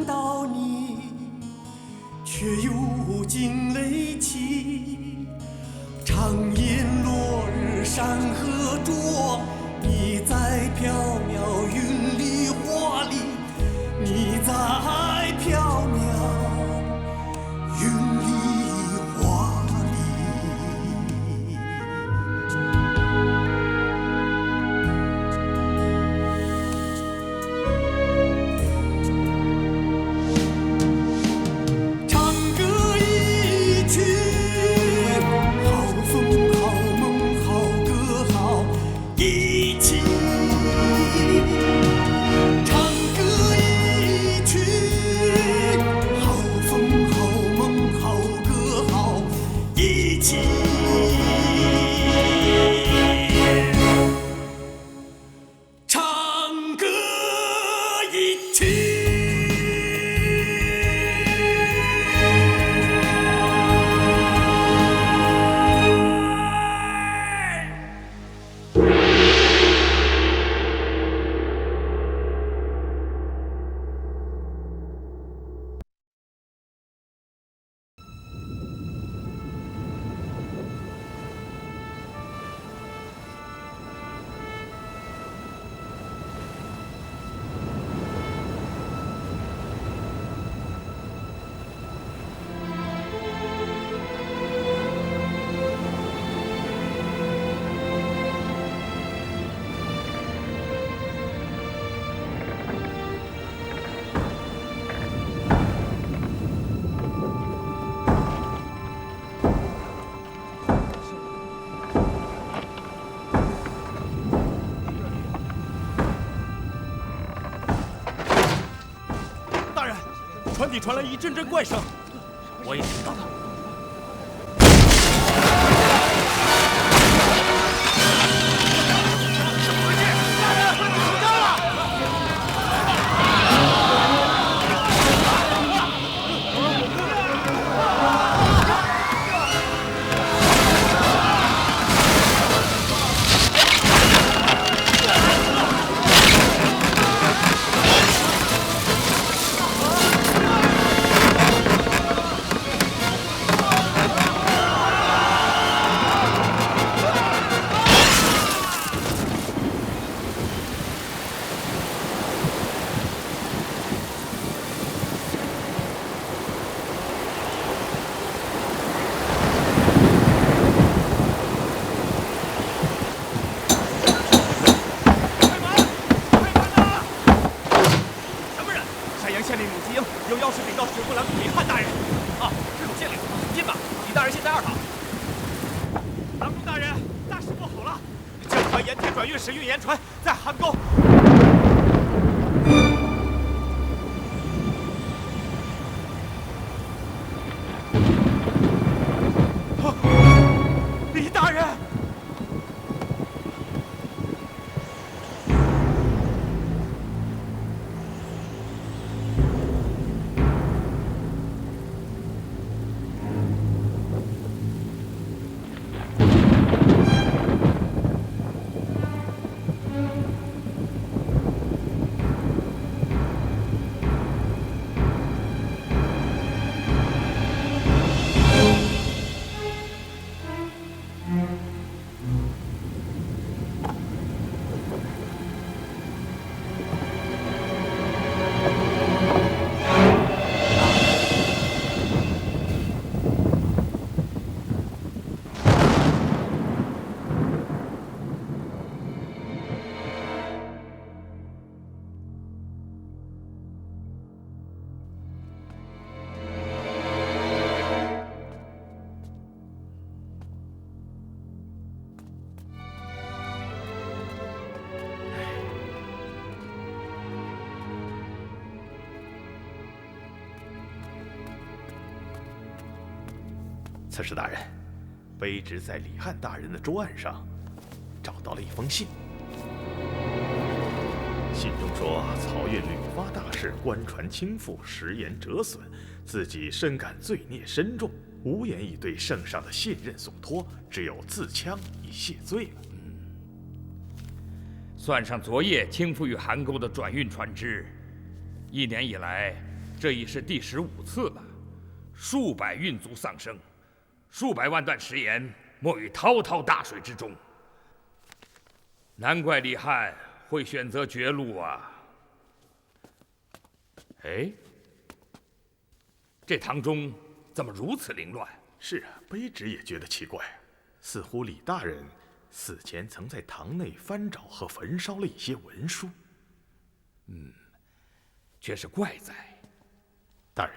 到你，却又惊雷起。长夜落日山河灼，你在缥缈云里花里，你在缥缈云里花里。唱歌一曲，好风好梦好歌好一起。唱歌一曲，好风好梦好歌好一起。唱歌一曲。船底传来一阵阵怪声，我也听到了。怎么回事？大人，出家了！使运盐船在汉沟。李大人，刺史大人，卑职在李汉大人的桌案上找到了一封信。信中说，漕运屡发大事，官船倾覆，食盐折损，自己深感罪孽深重，无言以对圣上的信任所托，只有自戕以谢罪了。算上昨夜倾覆于韩沟的转运船只，1年以来，这已是第15次了，数百运卒丧生，数百万担食盐没于滔滔大水之中。难怪李汉会选择绝路啊！哎，这堂中怎么如此凌乱？是啊，卑职也觉得奇怪，似乎李大人死前曾在堂内翻找和焚烧了一些文书。却是怪在。大人，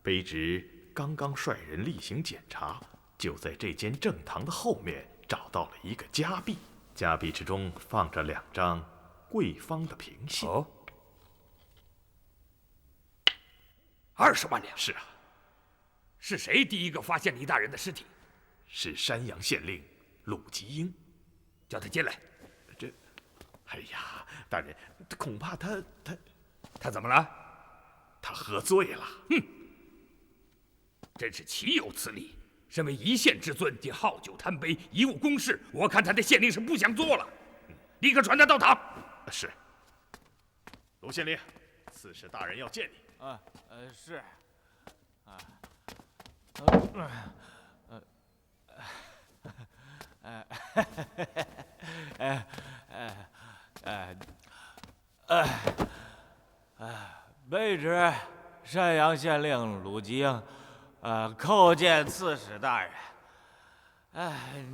卑职刚刚率人例行检查，就在这间正堂的后面找到了一个夹壁，夹壁之中放着2张贵方的凭信。哦，20万两。是啊，是谁第一个发现李大人的尸体？是山阳县令鲁吉英。叫他进来。哎呀，大人，恐怕他怎么了？他喝醉了。真是岂有此理！身为一县之尊，竟好酒贪杯，贻误公事，我看他的县令是不想做了。立刻传他到堂。是。卢县令，刺史大人要见你。是。卑职山阳县令鲁吉英，叩见刺史大人。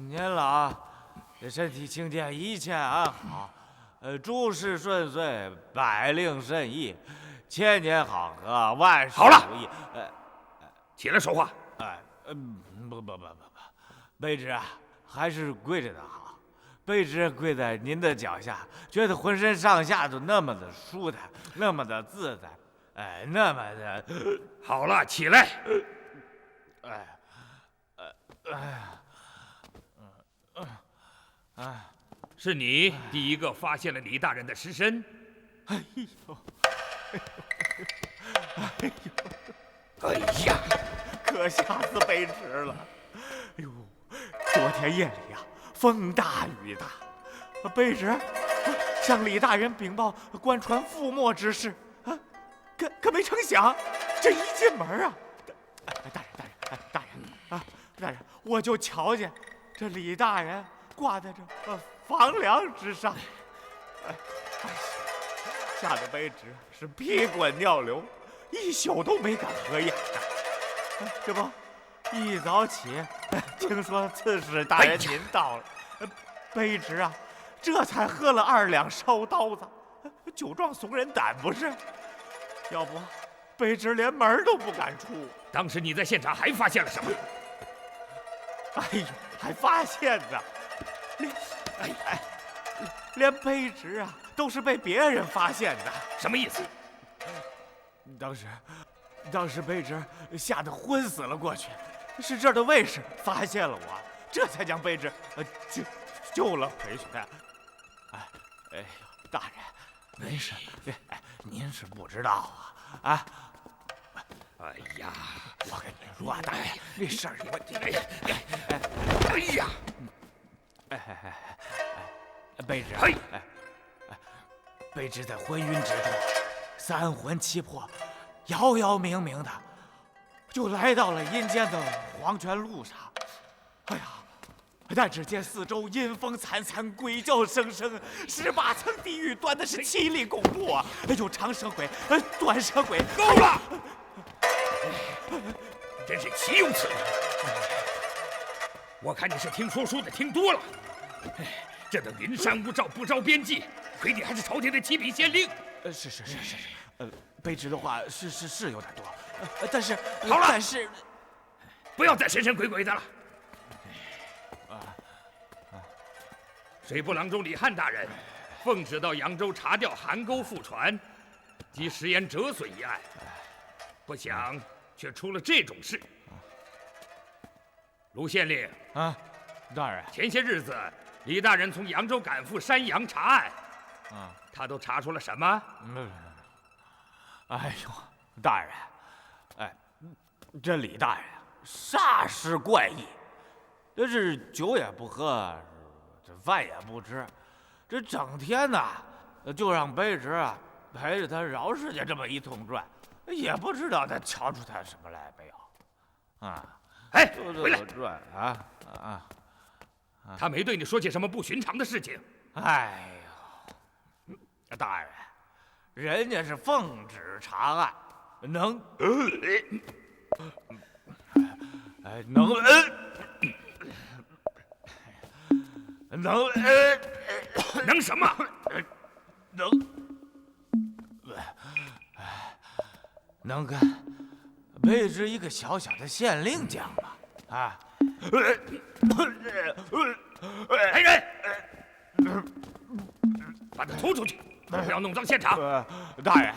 您老身体清健，一切安好，诸事顺遂，百令甚意，千年好合，万事如意。起来说话。不，卑职啊，还是跪着的好。卑职跪在您的脚下，觉得浑身上下都那么的舒坦，那么的自在，那么的……好了，起来。是你第一个发现了李大人的尸身。哎呦，哎呀，可吓死卑职了！哎呦，昨天夜里呀，风大雨大，卑职向李大人禀报官船覆没之事，可没成想，这一进门啊，大人，我就瞧见这李大人挂在这房梁之上，吓得卑职是屁滚尿流，一宿都没敢合眼。这不，一早起，听说刺史大人您到了，卑职啊，这才喝了2两烧刀子，酒壮怂人胆不是？要不，卑职连门都不敢出。当时你在现场还发现了什么？哎呦，还发现呢，连卑职啊都是被别人发现的。什么意思？当时卑职吓得昏死了过去，是这儿的卫士发现了我，这才将卑职救了回去。哎呦，大人，没事，您是不知道啊。哎呀，我跟您说啊，大人，这事儿有问题。哎呀，卑职，卑职在昏晕之中，3魂7魄，遥遥冥冥的，就来到了阴间的黄泉路上。哎呀，但只见四周阴风惨惨，鬼叫声声，18层地狱端的是凄厉恐怖啊！有长舌鬼，短舌鬼。够了！真是岂有此理！我看你是听说书的听多了。这等云山雾罩，不着边际，亏你还是朝廷的7品县令。是，卑职的话是有点多，但是好了，但是不要再神神鬼鬼的了。水部郎中李汉大人奉旨到扬州查调邗沟覆船及食盐折损一案，不想却出了这种事。卢县令啊，大人，前些日子李大人从扬州赶赴山阳查案，他都查出了什么？哎呦，大人，这李大人煞是怪异，这是酒也不喝，这饭也不吃，这整天呐就让卑职陪着他饶世界这么一通转，也不知道他瞧出他什么来没有。啊，哎，回来！他没对你说些什么不寻常的事情？哎呦，大人，人家是奉旨查案，能什么？能跟卑职一个小小的县令讲嘛？啊！来人，把他拖出去，不要弄脏现场。大人！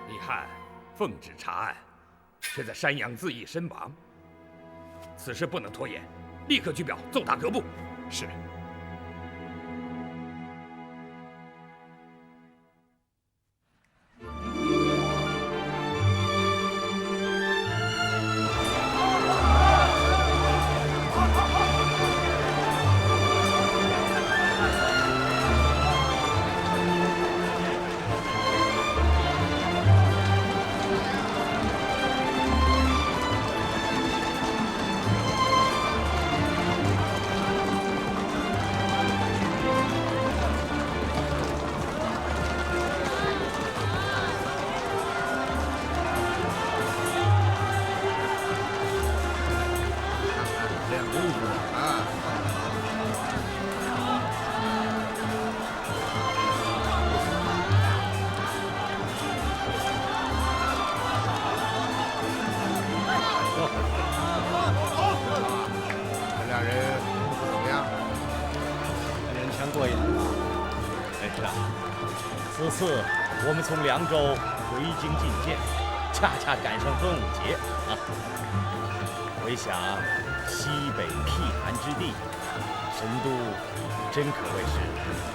李翰奉旨查案，却在山阳自缢身亡。此事不能拖延，立刻举表奏达各部。是。此次我们从凉州回京觐见，恰恰赶上端午节啊！回想西北僻寒之地，神都真可谓是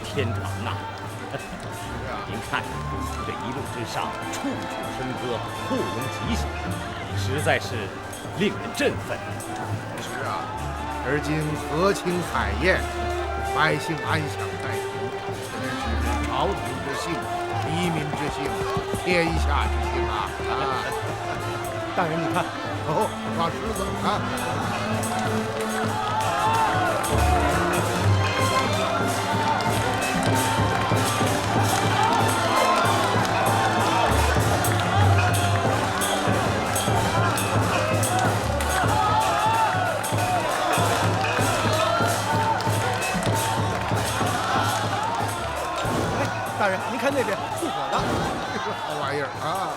天堂啊！您看，这一路之上，处处笙歌，互融吉祥，实在是令人振奋。是啊，而今和亲海晏，百姓安享太平，真是朝廷之幸，黎民之幸，天下之幸啊！大人，你看，哦，抓狮子啊！大人，您看那边护火的，这是好玩意儿啊！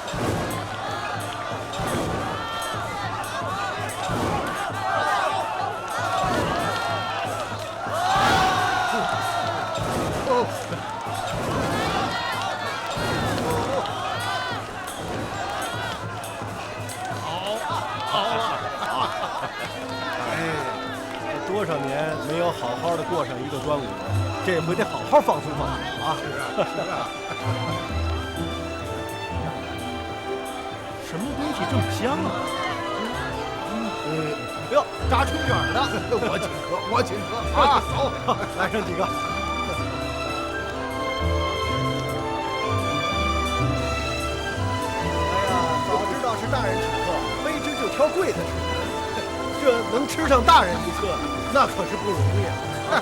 多少年没有好好的过上一个端午，这回得好好放松放松啊！是啊，什么东西这么香啊？哎呦，炸春卷的，我请客啊！走，来上几个。哎呀，早知道是大人请客，卑职就挑贵的吃。这能吃上大人一侧，那可是不容易啊！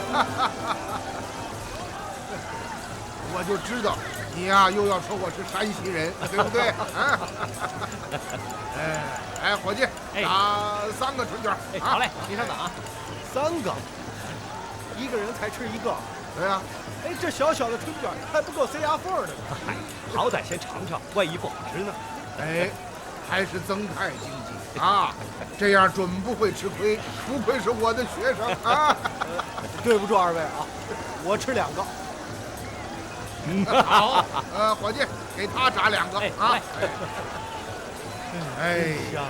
我就知道你呀，又要说我是山西人，对不对？哎，伙计，打3个春卷。好嘞，你稍等啊。3个，一个人才吃1个。对呀。哎，这小小的春卷还不够塞牙缝的呢。嗨，好歹先尝尝，万一不好吃呢？哎，还是增派经济啊，这样准不会吃亏，不愧是我的学生啊！对不住二位啊，我吃2个。好，伙计，给他炸2个啊！哎呀，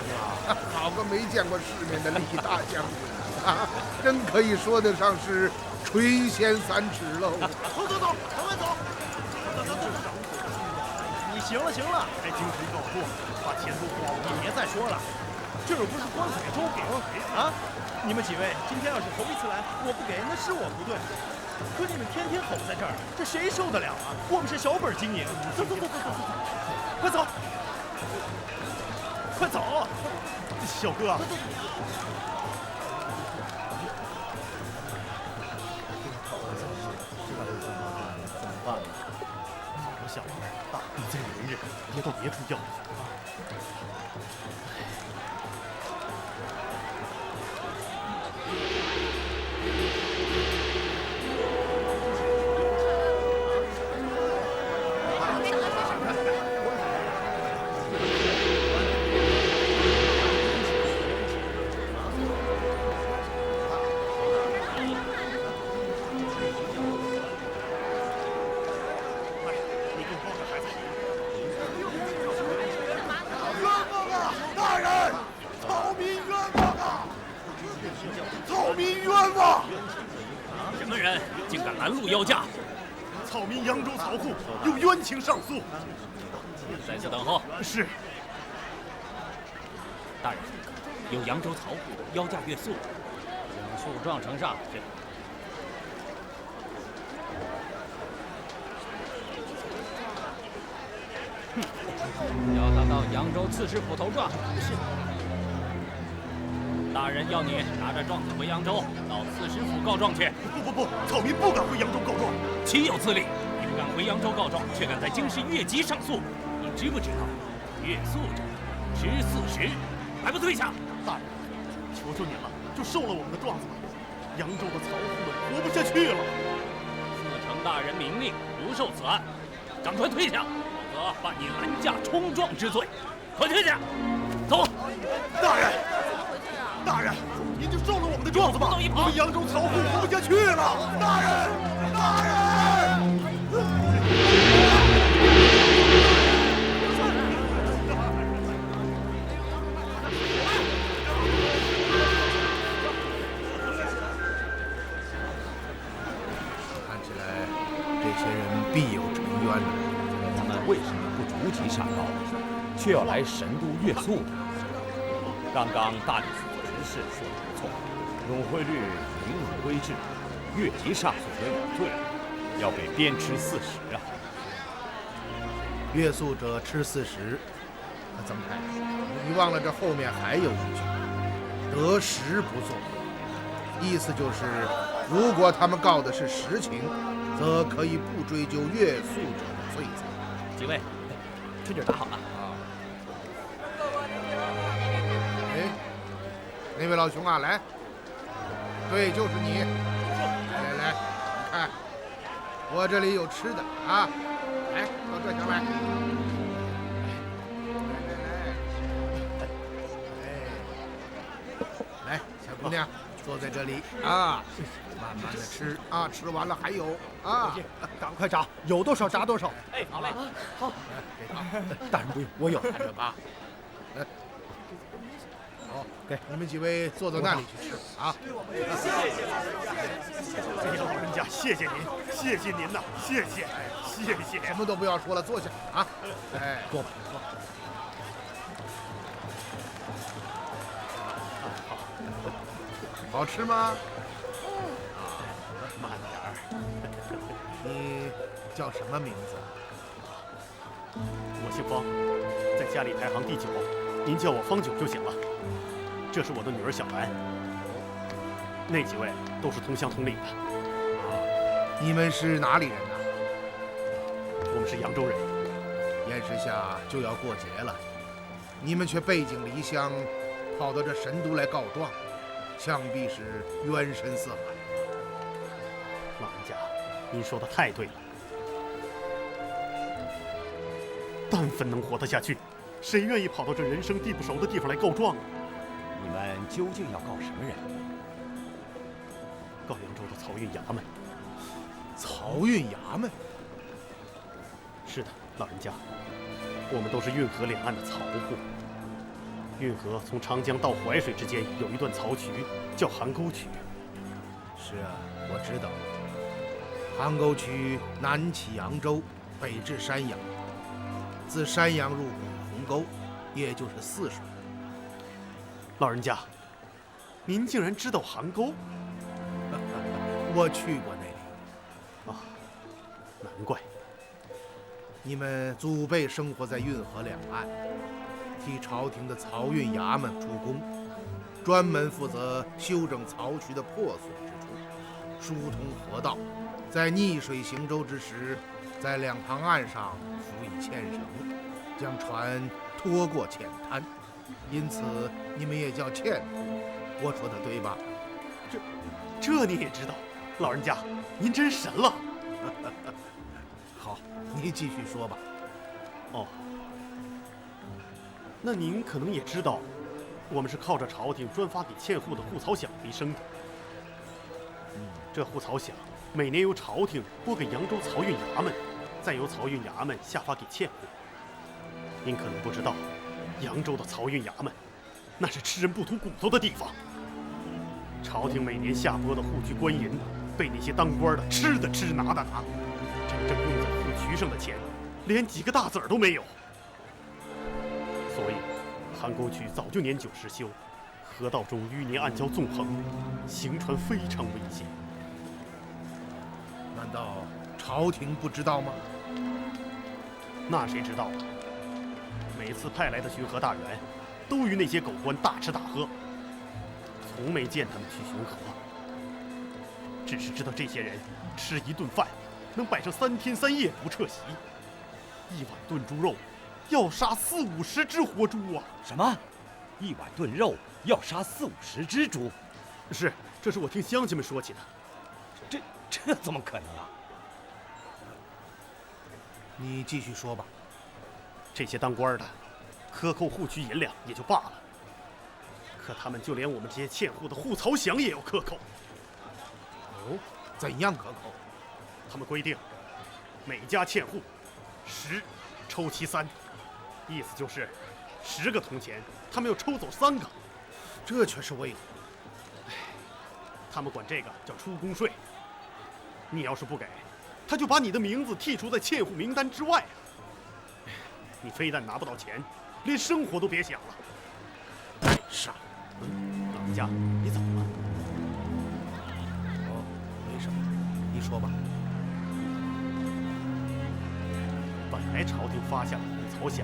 好个没见过世面的李大将军啊，真可以说得上是垂涎3尺喽！走，往外走！你行了，还精神够过，把前途过，你别再说了。这又不是关海州给啊！你们几位今天要是头一次来，我不给那是我不对。可你们天天吼在这儿，这谁受得了啊？我们是小本经营，走，快走，快走，小哥。怎么办呢？我小孩大义在人日，别到别处要。要价，草民扬州曹户有冤情上诉，在此等候。是。大人，有扬州曹户要价越诉，请诉状呈上。是。要他到扬州刺史府投状。是。大人要你拿着状子回扬州，到刺史府告状去。不，草民不敢回扬州告状。岂有此理！你不敢回扬州告状，却敢在京师越级上诉，你知不知道？越诉者吃40，还不退下！大人，求求您了，就受了我们的状子吧。扬州的曹户们活不下去了。赐承大人明令，不受此案，赶快退下，否则办你拦驾冲撞之罪。快退下！走！大人，您就受了我们的状子吧。我们扬州曹户活不下去了。大人！看起来这些人必有沉冤。他们为什么不逐级上告，却要来神都越诉呢？刚刚大理寺执事说的不错，永惠律明文规制，越级上诉者有罪，要被鞭笞40啊！越诉者吃40，曾太，你忘了这后面还有一句“得实不作”，意思就是，如果他们告的是实情，则可以不追究越诉者的罪责。几位，春酒打好了啊！哎，那位老兄啊，来，对，就是你。来，你看，我这里有吃的啊，来，到这上来。来，小姑娘，坐在这里啊，慢慢的吃啊，吃完了还有啊，赶快炸，有多少炸多少。哎，好嘞，好，大人不用，我有，看着吧。好，给你们几位坐到那里去吃啊！谢谢老人家，谢谢您，谢谢您呐，谢谢。什么都不要说了，坐下啊！哎，坐吧，坐。好吃吗？慢点儿。你叫什么名字？我姓方，在家里排行第9，您叫我方九就行了。这是我的女儿小兰，那几位都是同乡同里的。你们是哪里人呢？我们是扬州人。眼时下就要过节了，你们却背井离乡，跑到这神都来告状，想必是冤深似海。老人家，您说的太对了。但凡能活得下去，谁愿意跑到这人生地不熟的地方来告状啊？你们究竟要告什么人？告扬州的漕运衙门。漕运衙门？是的，老人家，我们都是运河两岸的漕户。运河从长江到淮水之间有一段漕渠，叫邗沟渠。是啊，我知道。邗沟渠南起扬州，北至山阳，自山阳入红沟，也就是泗水。老人家，您竟然知道邗沟？我去过那里。啊，难怪。你们祖辈生活在运河两岸，替朝廷的漕运衙门出工，专门负责修整漕渠的破损之处，疏通河道，在逆水行舟之时，在两旁岸上辅以牵绳，将船拖过浅滩，因此你们也叫纤户。我说的对吧？这你也知道，老人家，您真神了。好，你继续说吧。哦，那您可能也知道，我们是靠着朝廷专发给纤户的户漕饷为生的。这户漕饷每年由朝廷拨给扬州漕运衙门，再由漕运衙门下发给纤户。您可能不知道，扬州的漕运衙门那是吃人不吐骨头的地方。朝廷每年下拨的户渠官银，被那些当官的吃的吃，拿的拿，真正用在户渠上的钱，连几个大子儿都没有。所以，邗沟渠早就年久失修，河道中淤泥暗礁纵横，行船非常危险。难道朝廷不知道吗？那谁知道啊？每次派来的巡河大员，都与那些狗官大吃大喝，从没见他们去巡河。只是知道这些人吃一顿饭，能摆上3天3夜不撤席。一碗炖猪肉，要杀40、50只活猪啊！什么？一碗炖肉要杀40、50只猪？是，这是我听乡亲们说起的。这怎么可能啊？你继续说吧。这些当官的，克扣户渠银两也就罢了，可他们就连我们这些纤户的户漕饷也要克扣。哦，怎样克扣？他们规定，每家纤户10抽其3，意思就是10个铜钱，他们要抽走3个。这却是为何？他们管这个叫出宫税。你要是不给，他就把你的名字剔除在纤户名单之外啊！你非但拿不到钱，连生活都别想了。太傻！老人家，你怎么了？哦，没什么，你说吧。本来朝廷发下的户漕饷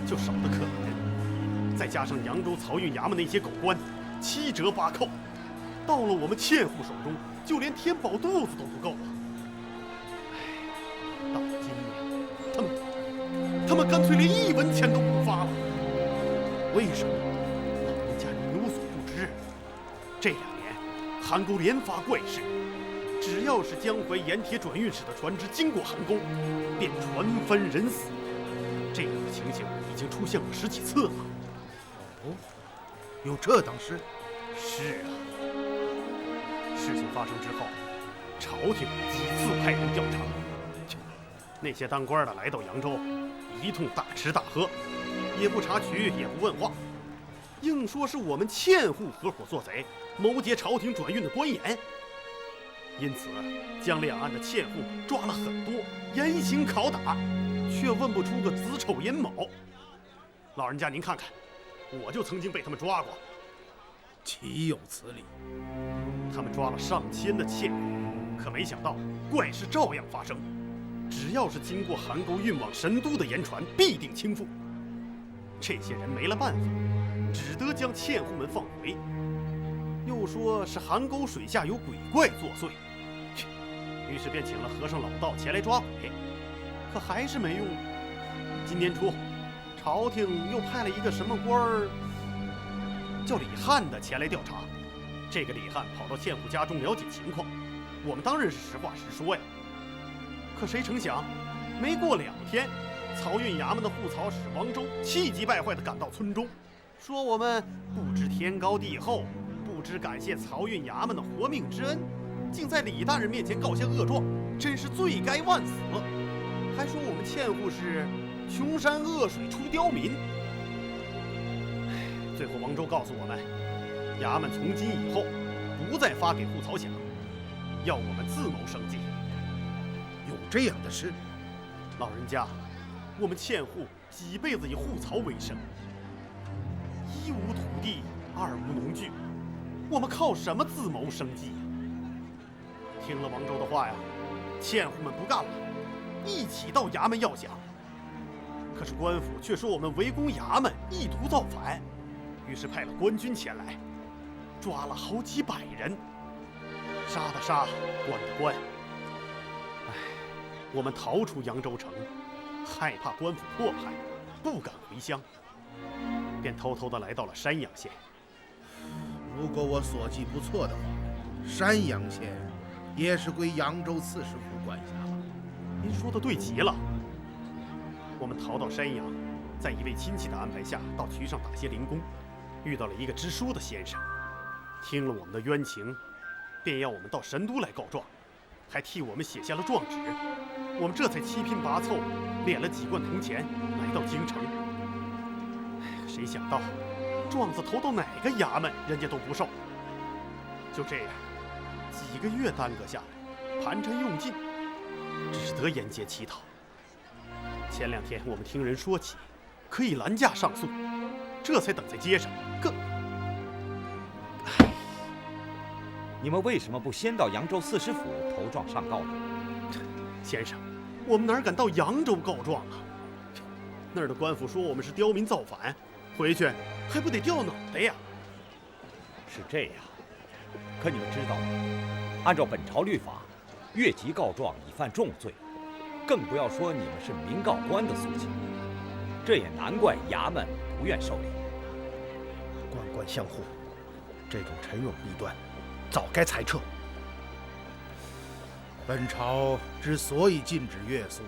就少得可怜，再加上扬州漕运衙门那些狗官7折8扣，到了我们纤户手中，就连填饱肚子都不够啊！到了今年，他们干脆连1文钱都不发了。为什么？老人家你有所不知，这2年邗沟连发怪事，只要是江淮盐铁转运使的船只经过邗沟，便船翻人死。这样的情形已经出现过10几次了。哦，有这等事？是啊。事情发生之后，朝廷几次派人调查，那些当官的来到扬州，一通大吃大喝，也不查渠，也不问话，硬说是我们纤户合伙做贼，谋劫朝廷转运的官盐。因此，将两岸的纤户抓了很多，严刑拷打，却问不出个子丑寅卯。老人家您看看，我就曾经被他们抓过。岂有此理！他们抓了上千的纤户，可没想到怪事照样发生。只要是经过邗沟运往神都的盐船，必定倾覆。这些人没了办法，只得将纤户们放回。又说是邗沟水下有鬼怪作祟，于是便请了和尚老道前来抓鬼，可还是没用。今年初，朝廷又派了一个什么官儿，叫李汉的前来调查。这个李汉跑到纤户家中了解情况，我们当然是实话实说呀。可谁成想，没过2天，漕运衙门的户漕使王周气急败坏地赶到村中，说我们不知天高地厚，不知感谢漕运衙门的活命之恩，竟在李大人面前告下恶状，真是罪该万死。还说我们纤户是穷山恶水出刁民。最后王周告诉我们，衙门从今以后不再发给户漕饷，要我们自谋生计。有这样的事？老人家，我们纤户几辈子以户漕为生，一无土地，二无农具，我们靠什么自谋生计呀？听了王周的话呀，纤户们不干了，一起到衙门要降。可是官府却说我们围攻衙门，意图造反，于是派了官军前来，抓了好几百人，杀的杀，关的关。唉，我们逃出扬州城，害怕官府迫害，不敢回乡，便偷偷地来到了山阳县。如果我所记不错的话，山阳县也是归扬州刺史府管辖吧？您说的对极了。我们逃到山阳，在一位亲戚的安排下，到渠上打些零工，遇到了一个知书的先生，听了我们的冤情，便要我们到神都来告状，还替我们写下了状纸。我们这才七拼八凑，敛了几贯铜钱，来到京城。谁想到，状子投到哪个衙门，人家都不受。就这样，几个月耽搁下来，盘缠用尽，只得沿街乞讨。前2天我们听人说起，可以拦驾上诉，这才等在街上。你们为什么不先到扬州刺史府投状上告呢？先生，我们哪敢到扬州告状啊？那儿的官府说我们是刁民造反，回去还不得掉脑袋呀？是这样，可你们知道吗？按照本朝律法，越级告状已犯重罪，更不要说你们是民告官的诉请，这也难怪衙门不愿受理。官官相护，这种陈冗弊端，早该裁撤。本朝之所以禁止越诉，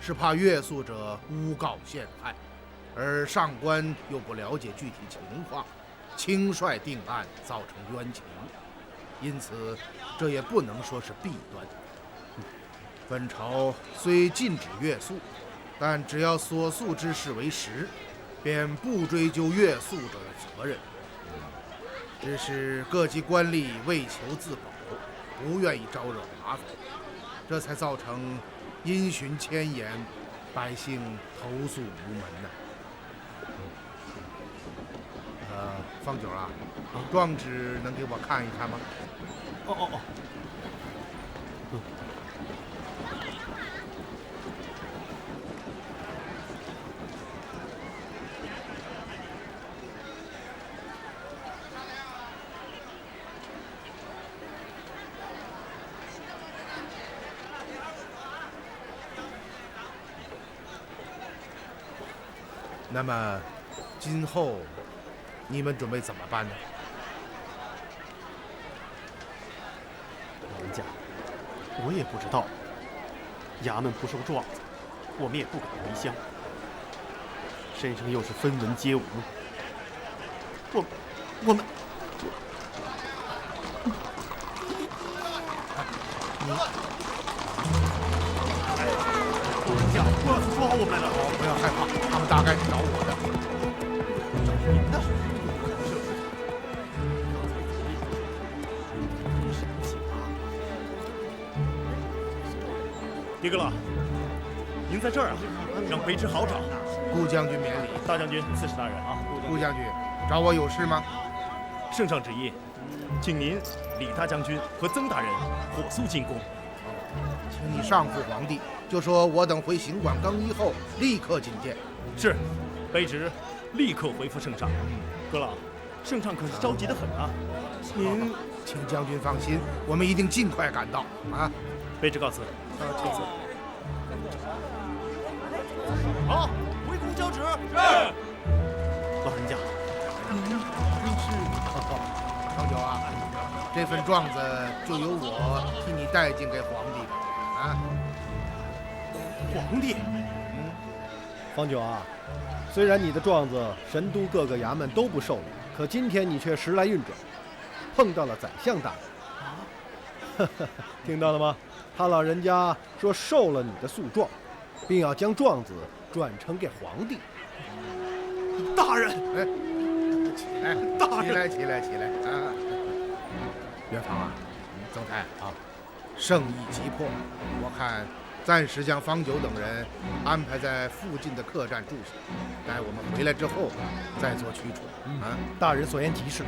是怕越诉者诬告陷害，而上官又不了解具体情况，轻率定案，造成冤情，因此这也不能说是弊端。本朝虽禁止越诉，但只要所诉之事为实，便不追究越诉者的责任。只是各级官吏为求自保，不愿意招惹麻烦，这才造成因循迁延，百姓投诉无门呐。方九啊，状纸能给我看一看吗？哦。那么，今后你们准备怎么办呢？老人家，我也不知道。衙门不收状子，我们也不敢回乡，身上又是分文皆无。我们，老人家，官府抓我们了！不要害怕，他们大概是找我的。找您的？狄哥了，您在这儿啊？让卑职好找。顾将军免礼。大将军，刺史大人啊。顾将军，找我有事吗？圣上旨意，请您、李大将军和曾大人火速进宫。请你上复皇帝，就说我等回行馆更衣后立刻觐见。是，卑职立刻回复圣上。阁老，圣上可是着急得很啊。您，请将军放心，我们一定尽快赶到啊。卑职告辞。请辞。好，回宫交旨。是。老人家，您是方九啊，这份状子就由我替你带进给皇帝啊。皇帝，方九啊，虽然你的状子神都各个衙门都不受理，可今天你却时来运转，碰到了宰相大人。听到了吗？他老人家说受了你的诉状，并要将状子转呈给皇帝。大人，哎，起来，大人，起来啊！元芳啊，曾太啊，圣意急迫，我看暂时将方九等人安排在附近的客栈住下，待我们回来之后再做驱除。大人所言极是。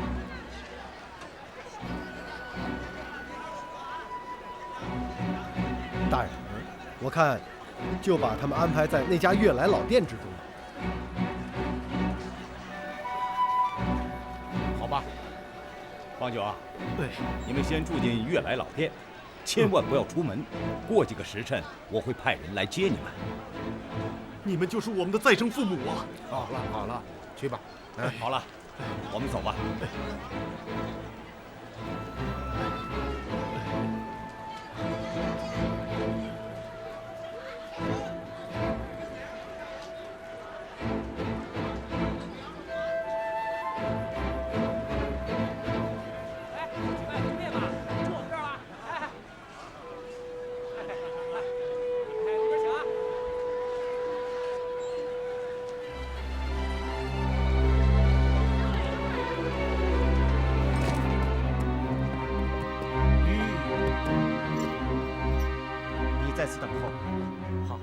大人，我看就把他们安排在那家悦来老店之中。好吧，方九啊，对，你们先住进悦来老店，千万不要出门。过几个时辰，我会派人来接你们。你们就是我们的再生父母啊！好了，去吧。好了，我们走吧。在此等候。好。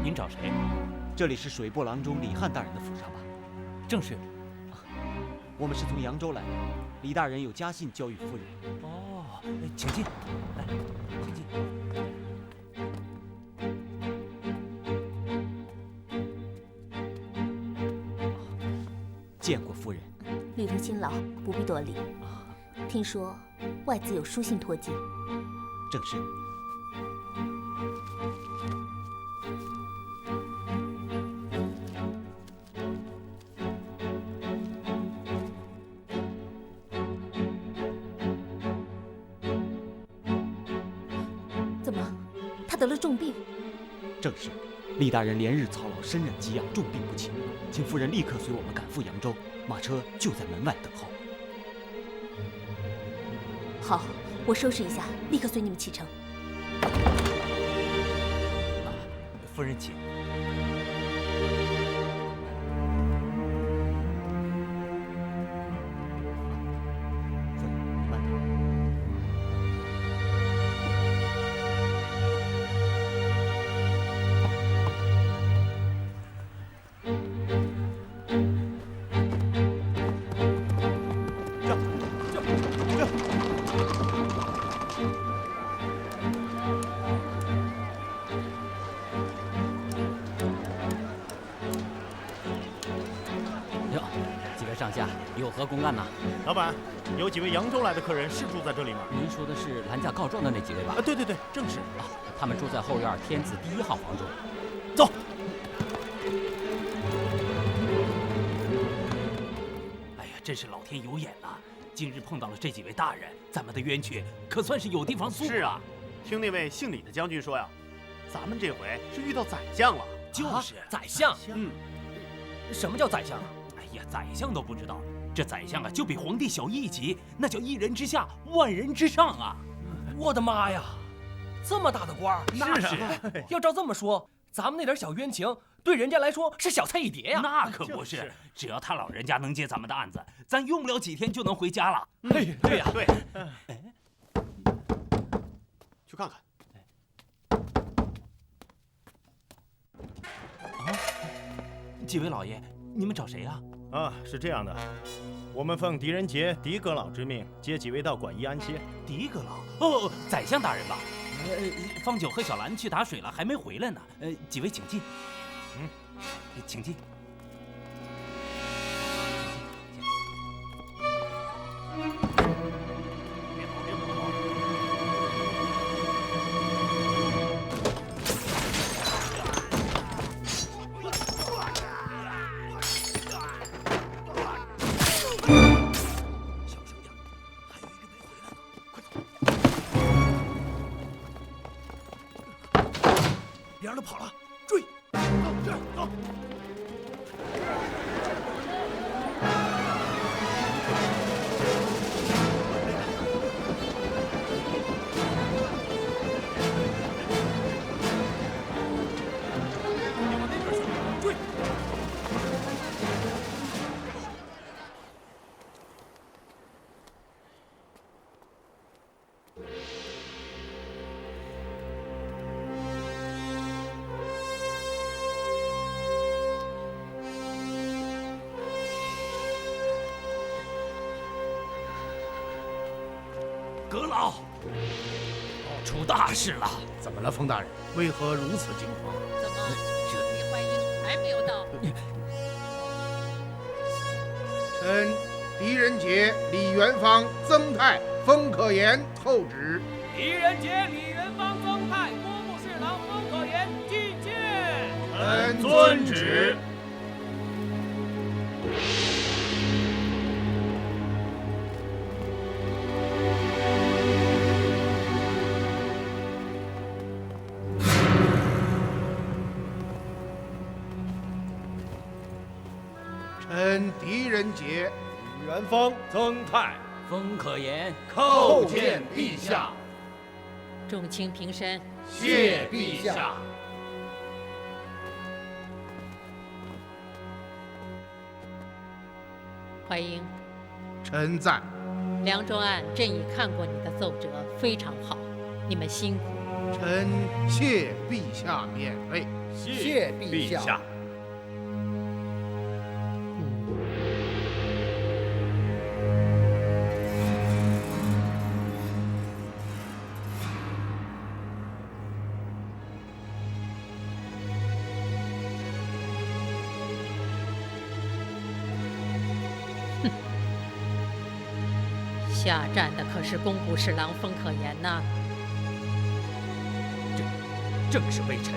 您找谁？这里是水泊郎中李汉大人的府上吧？正是。我们是从扬州来的，李大人有家信交与夫人。哦，请进，来，请进。见过夫人。旅途辛劳，不必多礼。听说外子有书信托进。正是。得了重病，正是，李大人连日操劳，身染疾恙，重病不起，请夫人立刻随我们赶赴扬州，马车就在门外等候。好，我收拾一下，立刻随你们启程。夫人请。上下有何公案呐？老板，有几位扬州来的客人是住在这里吗？您说的是拦驾告状的那几位吧？对，正是。他们住在后院天子第1号房中。走。哎呀，真是老天有眼呐！今日碰到了这几位大人，咱们的冤屈可算是有地方诉。是啊，听那位姓李的将军说呀，咱们这回是遇到宰相了。就是宰相。什么叫宰相？哎呀，宰相都不知道，这宰相啊，就比皇帝小1级，那叫1人之下，万人之上啊！我的妈呀，这么大的官儿！那是。要照这么说，咱们那点小冤情，对人家来说是小菜一碟呀。那可不是，只要他老人家能接咱们的案子，咱用不了几天就能回家了。对呀，对。去看看。几位老爷，你们找谁呀？是这样的，我们奉狄仁杰狄阁老之命，接几位到馆驿安歇。狄阁老？宰相大人吧？方九和小兰去打水了，还没回来呢。几位请进。请进。别让他跑了，追！走！阁老，出大事了！怎么了，冯大人？为何如此惊慌？怎么李焕英还没有到？臣狄仁杰、李元芳、曾泰、封可言候旨。狄仁杰、李元芳、曾泰、工部侍郎封可言觐见。臣遵旨。臣狄仁杰、李元芳、曾泰、封可言叩见陛下。众卿平身。谢陛下。怀英，臣在。凉州案朕已看过你的奏折，非常好，你们辛苦。臣谢陛下免位。谢陛下。下站的可是工部侍郎封可言呐。正是微臣。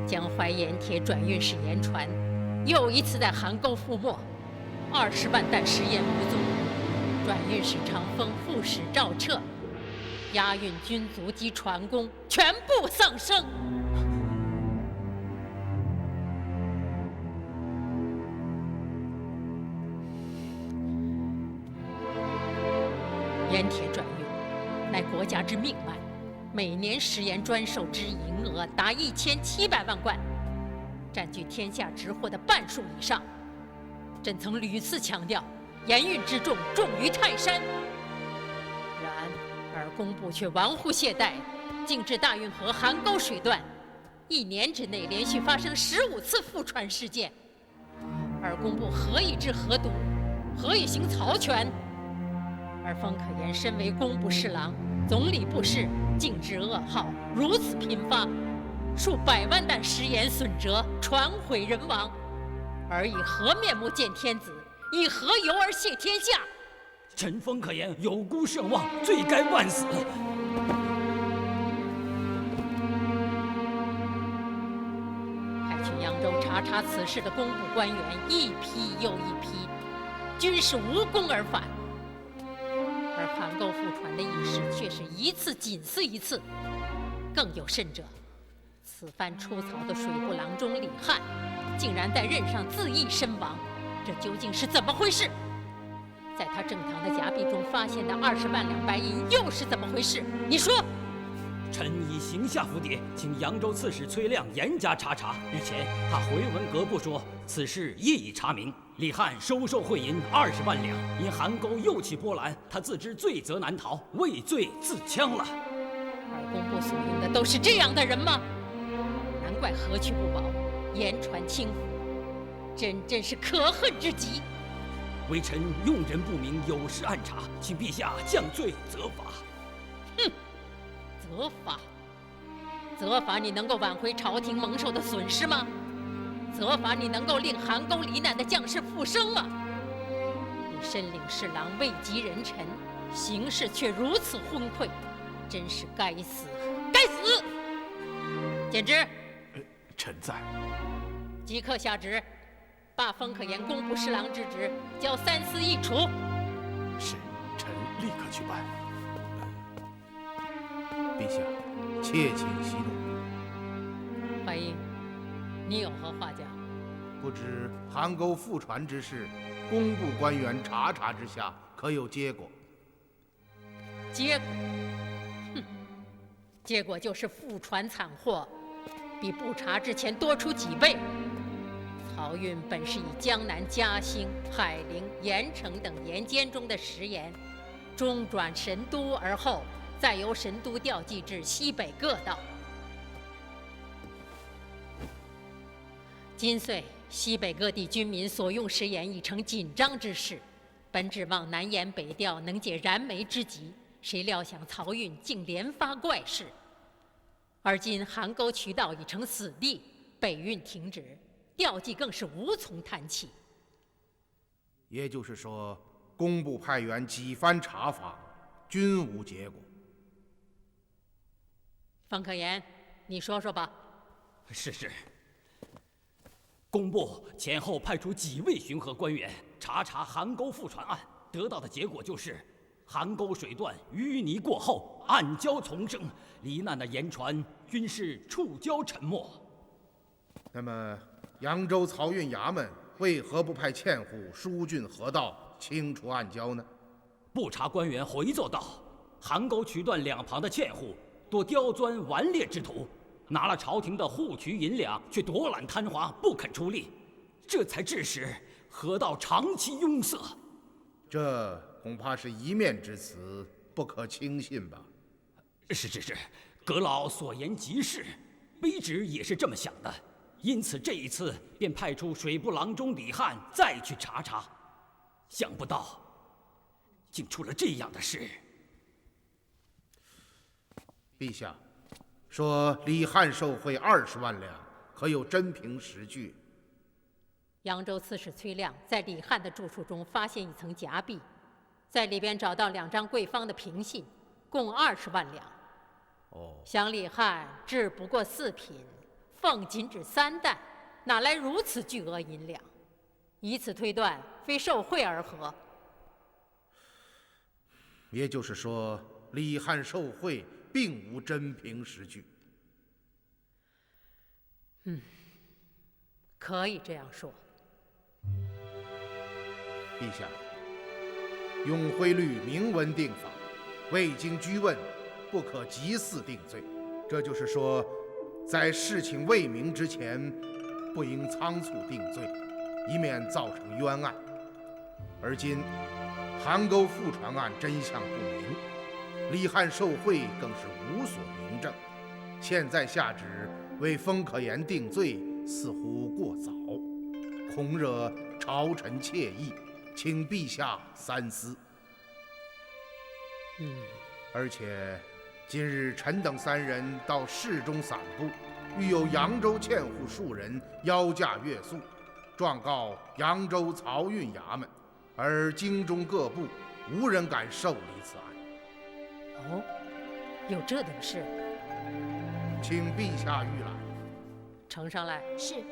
江淮盐铁转运使盐船又一次在邗沟覆没，20万担食盐无踪，转运使长风、副使赵彻、押运军卒及船工全部丧生。盐铁转运乃国家之命脉，每年食盐专售之营额达1700万贯，占据天下直货的半数以上。朕曾屡次强调，盐运之重，重于泰山。然而工部却玩忽懈怠，竟至大运河邗沟水段，1年之内连续发生15次覆船事件。而工部何以治河堵，何以行曹全？而封可言身为工部侍郎、总理部事，竟致噩耗如此频发，数百万担食盐损折，船毁人亡，而以何面目见天子？以何由而谢天下？臣封可言有辜圣望，罪该万死。派去扬州查查此事的工部官员一批又一批，均是无功而返。而邗沟覆船的轶事却是一次紧似一次。更有甚者，此番出曹的水部郎中李翰，竟然在任上自缢身亡，这究竟是怎么回事？在他正堂的夹壁中发现的20万两白银又是怎么回事？你说。臣已行下府邸，请扬州刺史崔亮严加查查。日前，他回文阁部说，此事业已查明，李翰收受贿银20万两，因邗沟又起波澜，他自知罪责难逃，畏罪自枪了。而工部所用的都是这样的人吗？难怪河渠不保，盐船倾覆，真是可恨之极。微臣用人不明，有失暗查，请陛下降罪责罚。哼！责罚你能够挽回朝廷蒙受的损失吗？责罚你能够令邗沟罹难的将士复生吗？你身领侍郎，位极人臣，行事却如此昏聩，真是该死！该死！简之，臣在。即刻下旨，罢封可言工部侍郎之职，交3司议处。是，臣立刻去办。陛下，切请息怒。怀英，你有何话讲？不知邗沟覆船之事，工部官员查查之下，可有结果？结果？哼，结果就是覆船惨祸，比不查之前多出几倍。漕运本是以江南嘉兴、海陵、盐城等盐监中的食盐，中转神都，而后再由神都调寄至西北各道。今遂西北各地军民所用食盐已成紧张之势，本指望南盐北调能解燃眉之急，谁料想漕运竟连发怪事。而今邗沟渠道已成死地，北运停止，调寄更是无从谈起。也就是说，工部派员几番查访，均无结果。方可言，你说说吧。是。工部前后派出几位巡河官员查邗沟覆船案，得到的结果就是邗沟水段淤泥过后，暗礁丛生，罹难的盐船均是触礁沉没。那么，扬州漕运衙门为何不派纤户疏浚河道，清除暗礁呢？布查官员回奏道，邗沟渠段两旁的纤户多刁钻顽劣之徒，拿了朝廷的户渠银两，却躲懒贪滑，不肯出力，这才致使河道长期拥塞。这恐怕是一面之词，不可轻信吧？是，阁老所言极是，卑职也是这么想的。因此这一次便派出水部郎中李翰再去查，想不到竟出了这样的事。陛下，说李翰受贿20万两，可有真凭实据？扬州刺史崔亮在李翰的住处中发现一层夹壁，在里边找到2张贵方的凭信，共20万两。想李翰只不过4品，俸仅止3担，哪来如此巨额银两？以此推断，非受贿而何？也就是说，李翰受贿并无真凭实据。可以这样说。陛下，永徽律明文定法，未经拘问，不可即肆定罪。这就是说，在事情未明之前，不应仓促定罪，以免造成冤案。而今邗沟覆船案真相不明，李翰受贿更是无所明证，现在下旨为封可言定罪，似乎过早，恐惹朝臣窃意，请陛下三思。而且今日臣等3人到市中散步，遇有扬州纤户数人邀驾越宿，状告扬州漕运衙门，而京中各部无人敢受理此案。有这等事？请陛下谕览。呈上来。是。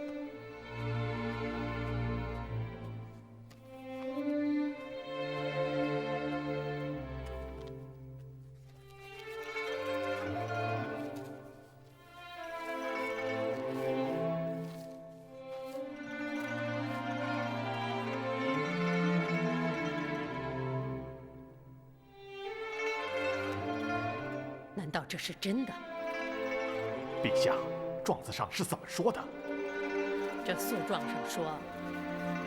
难道这是真的？陛下，状子上是怎么说的？这诉状上说，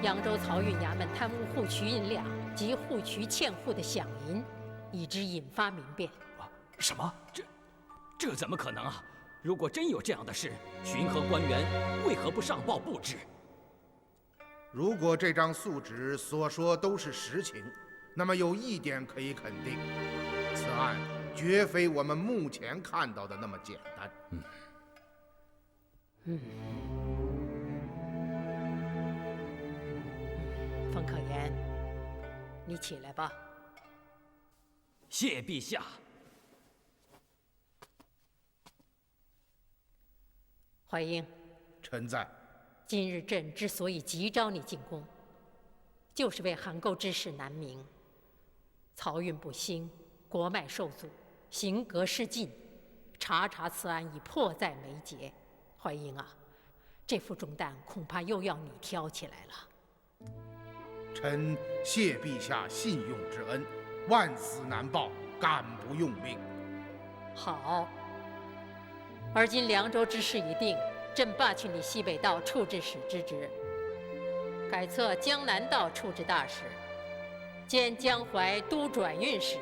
扬州漕运衙门贪污户渠银两及户渠欠户的饷银，以致引发民变。什么？这怎么可能啊？如果真有这样的事，巡河官员为何不上报布置？如果这张诉旨所说都是实情，那么有一点可以肯定，此案绝非我们目前看到的那么简单。方可言，你起来吧。谢陛下。怀英，臣在。今日朕之所以急召你进宫，就是为邗沟之事难明，漕运不兴，国脉受阻，行格失禁，查此案已迫在眉睫。怀英啊，这副重担恐怕又要你挑起来了。臣谢陛下信用之恩，万死难报，敢不用命。好。而今凉州之事已定，朕罢去你西北道处置使之职，改册江南道处置大使，兼江淮都转运使，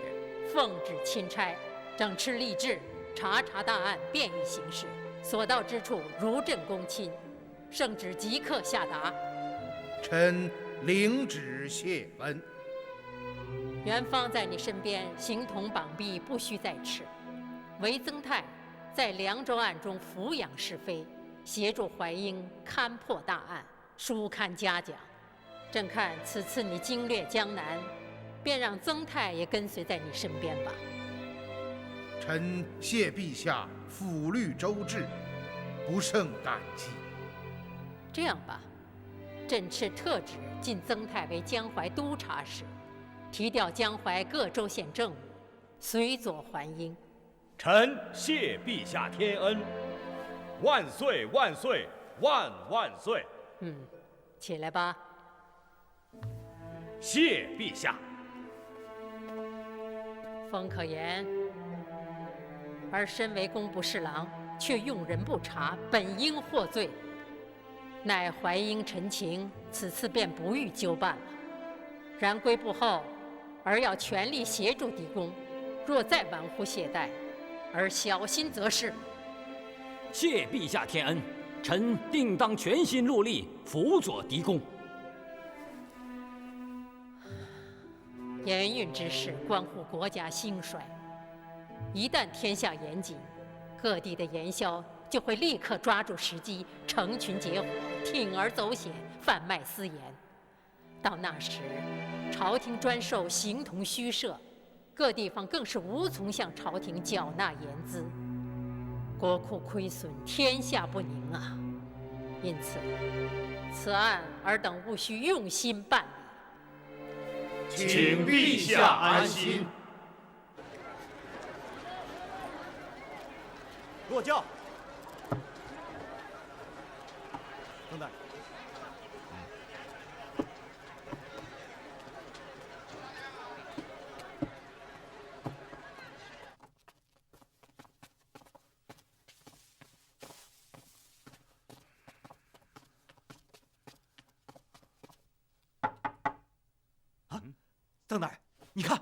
奉旨钦差，整饬吏治，查大案，便宜行事，所到之处如朕公亲，圣旨即刻下达。臣领旨谢恩。元芳在你身边形同绑臂，不需再斥；韦增泰在凉州案中俯仰是非，协助淮阴勘破大案，殊堪嘉奖。朕看此次你经略江南，便让增泰也跟随在你身边吧。臣谢陛下抚虑周至，不胜感激。这样吧，朕敕特旨进增泰为江淮督察使，提调江淮各州县政务，随佐淮阴。臣谢陛下天恩，万岁万岁万万岁！起来吧。谢陛下。风可言，而身为工部侍郎，却用人不察，本应获罪。乃淮阴陈情，此次便不予纠办了。然归部后，而要全力协助狄公，若再玩忽懈怠，而小心则是。谢陛下天恩，臣定当全心戮力，辅佐狄公。盐运之事关乎国家兴衰，一旦天下严谨，各地的盐枭就会立刻抓住时机，成群结伙，铤而走险，贩卖私盐。到那时，朝廷专售形同虚设，各地方更是无从向朝廷缴纳盐资，国库亏损，天下不宁啊！因此，此案尔等务须用心办理。请陛下安心。落轿。等等。邓大人，你看，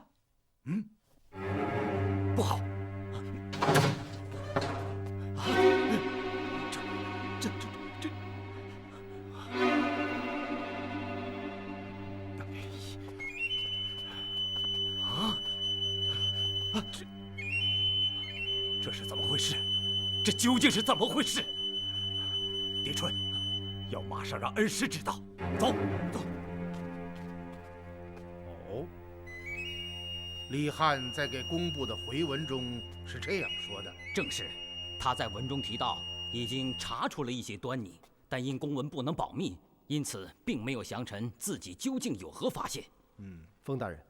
不好！这，这是怎么回事？这究竟是怎么回事？蝶春，要马上让恩师知道。走。李翰在给工部的回文中是这样说的：正是，他在文中提到已经查出了一些端倪，但因公文不能保密，因此并没有详陈自己究竟有何发现。封大人，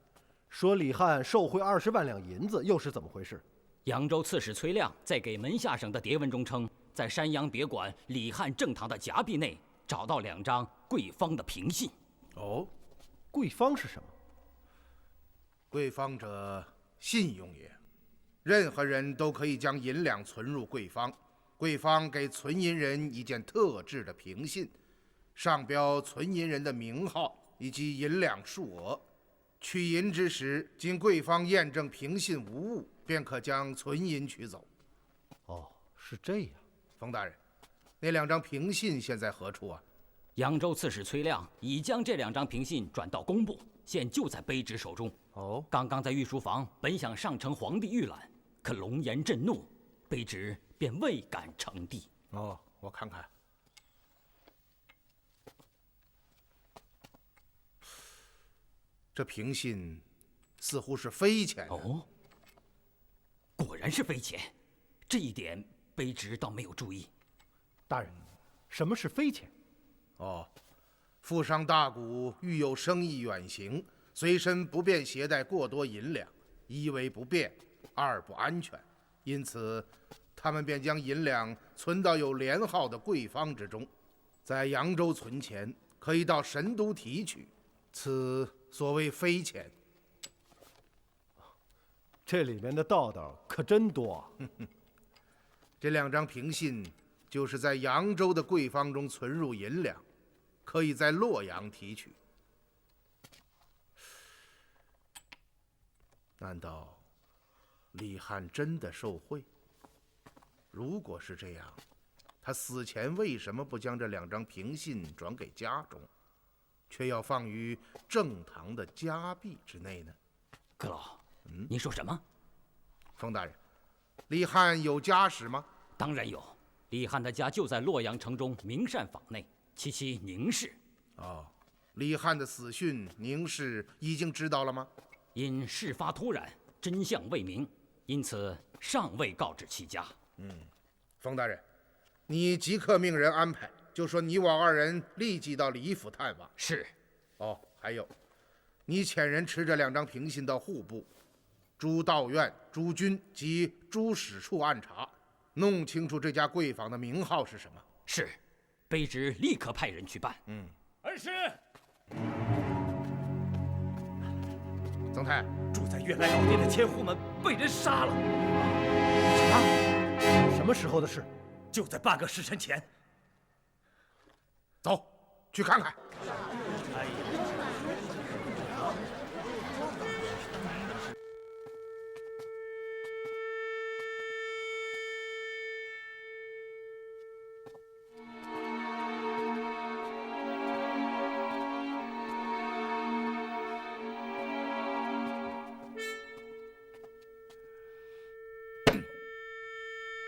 说李翰受贿20万两银子，又是怎么回事？扬州刺史崔亮在给门下省的牒文中称，在山阳别馆李翰正堂的夹壁内找到2张贵方的凭信。哦，贵方是什么？贵方者，信用也。任何人都可以将银两存入贵方，贵方给存银人一件特制的凭信，上标存银人的名号以及银两数额。取银之时，经贵方验证凭信无误，便可将存银取走。哦，是这样。冯大人，那2张凭信现在何处啊？扬州刺史崔亮已将这2张凭信转到工部，现就在卑职手中。哦，刚刚在御书房，本想上呈皇帝御览，可龙颜震怒，卑职便未敢呈递。哦，我看看。这凭信似乎是飞钱。哦，果然是飞钱，这一点卑职倒没有注意。大人，什么是飞钱？哦，富商大贾欲有生意远行，随身不便携带过多银两，一为不便，二不安全，因此他们便将银两存到有连号的贵方之中，在扬州存钱，可以到神都提取，此所谓飞钱。这里面的道道可真多啊！这2张凭信就是在扬州的贵坊中存入银两，可以在洛阳提取。难道李翰真的受贿？如果是这样，他死前为什么不将这2张凭信转给家中，却要放于正堂的家壁之内呢？阁老，您说什么？冯大人，李翰有家室吗？当然有，李翰的家就在洛阳城中明善坊内，其妻宁氏。哦，李翰的死讯，宁氏已经知道了吗？因事发突然，真相未明，因此尚未告知其家。冯大人，你即刻命人安排，就说你我2人立即到李府探望。是。哦，还有，你遣人持这2张凭信到户部、诸道院、诸军及诸史处按查，弄清楚这家贵坊的名号是什么。是，卑职立刻派人去办。儿时，曾太，住在原来老店的千户们被人杀了。什么时候的事？就在半个时辰前。走，去看看。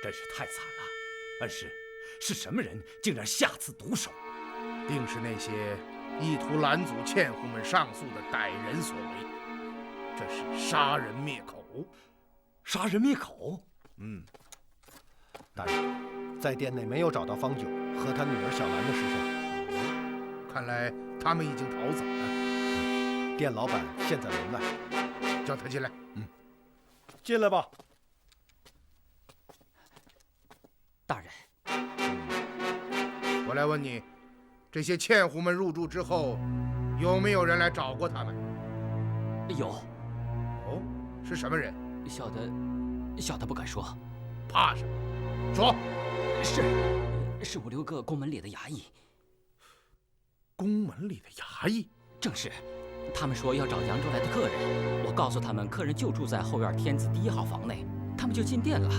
真是太惨了，恩师，是什么人竟然下此毒手？定是那些意图拦阻纤户们上诉的歹人所为。这是杀人灭口。杀人灭口？大人，在店内没有找到方九和他女儿小兰的尸身。看来他们已经逃走了。店老板现在门外，叫他进来。进来吧。大人，我来问你，这些纤户们入住之后，有没有人来找过他们？有。哦，是什么人？小的不敢说。怕什么？说。是5、6个宫门里的衙役。宫门里的衙役？正是。他们说要找扬州来的客人，我告诉他们，客人就住在后院天子第1号房内，他们就进店了。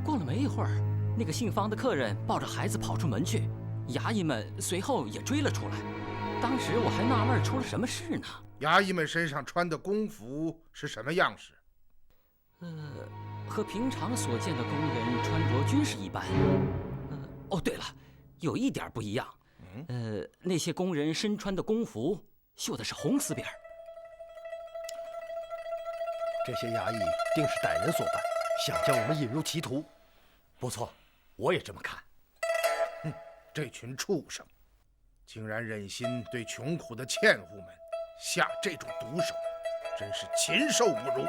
过了没一会儿，那个姓方的客人抱着孩子跑出门去，衙役们随后也追了出来。当时我还纳闷出了什么事呢。衙役们身上穿的宫服是什么样式？和平常所见的宫人穿着均是一般。哦，对了，有一点不一样。那些宫人身穿的宫服绣的是红丝边。这些衙役定是歹人所办，想将我们引入歧途。不错，我也这么看。这群畜生，竟然忍心对穷苦的纤户们下这种毒手，真是禽兽不如。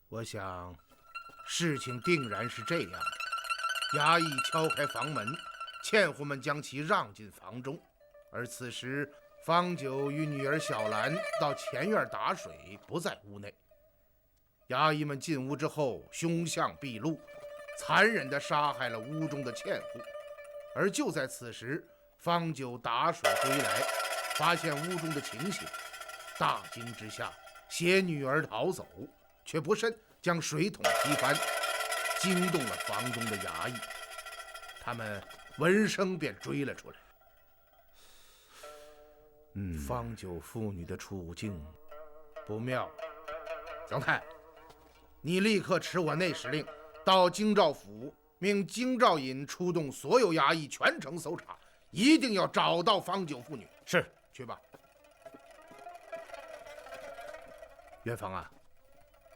我想，事情定然是这样的。衙役敲开房门，纤户们将其让进房中，而此时方九与女儿小兰到前院打水，不在屋内。衙役们进屋之后，凶相毕露，残忍地杀害了屋中的纤户。而就在此时，方九打水归来，发现屋中的情形，大惊之下，携女儿逃走，却不慎将水桶踢翻，惊动了房中的衙役。他们闻声便追了出来。方九父女的处境不妙。蒋太，你立刻持我内使令到京兆府，命京兆尹出动所有衙役全城搜查，一定要找到方九父女。是，去吧。元芳啊，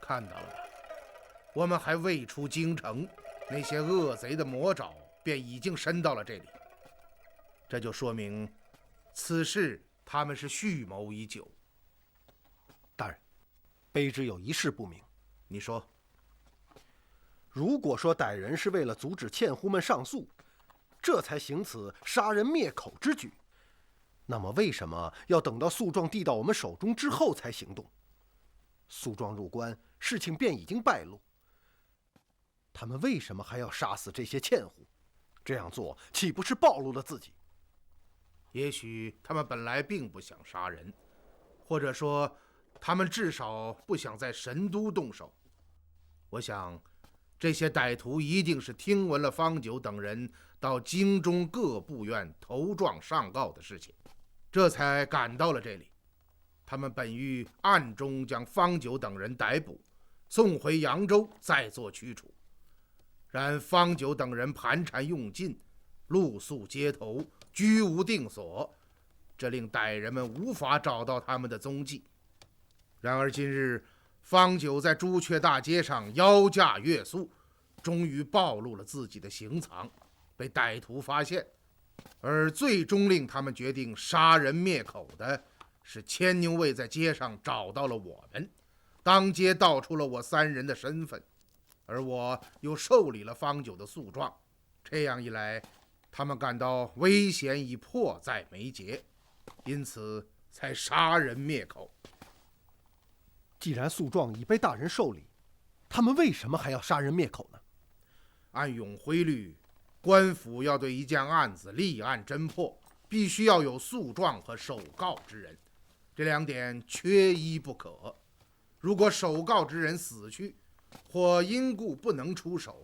看到了吧？我们还未出京城，那些恶贼的魔爪便已经伸到了这里。这就说明，此事他们是蓄谋已久。大人，卑职有一事不明。你说。如果说歹人是为了阻止纤户们上诉，这才行此杀人灭口之举。那么为什么要等到诉状递到我们手中之后才行动？诉状入关，事情便已经败露。他们为什么还要杀死这些纤户？这样做岂不是暴露了自己？也许他们本来并不想杀人，或者说他们至少不想在神都动手。我想这些歹徒一定是听闻了方九等人到京中各部院投状上告的事情，这才赶到了这里。他们本欲暗中将方九等人逮捕，送回扬州再做驱除。然方九等人盘缠用尽，露宿街头，居无定所，这令歹人们无法找到他们的踪迹。然而今日方九在朱雀大街上邀驾越宿，终于暴露了自己的行藏，被歹徒发现。而最终令他们决定杀人灭口的是牵牛卫在街上找到了我们，当街道出了我三人的身份，而我又受理了方九的诉状。这样一来，他们感到危险已迫在眉睫，因此才杀人灭口。既然诉状已被大人受理，他们为什么还要杀人灭口呢？按永徽律，官府要对一件案子立案侦破，必须要有诉状和首告之人，这两点缺一不可。如果首告之人死去，或因故不能出手，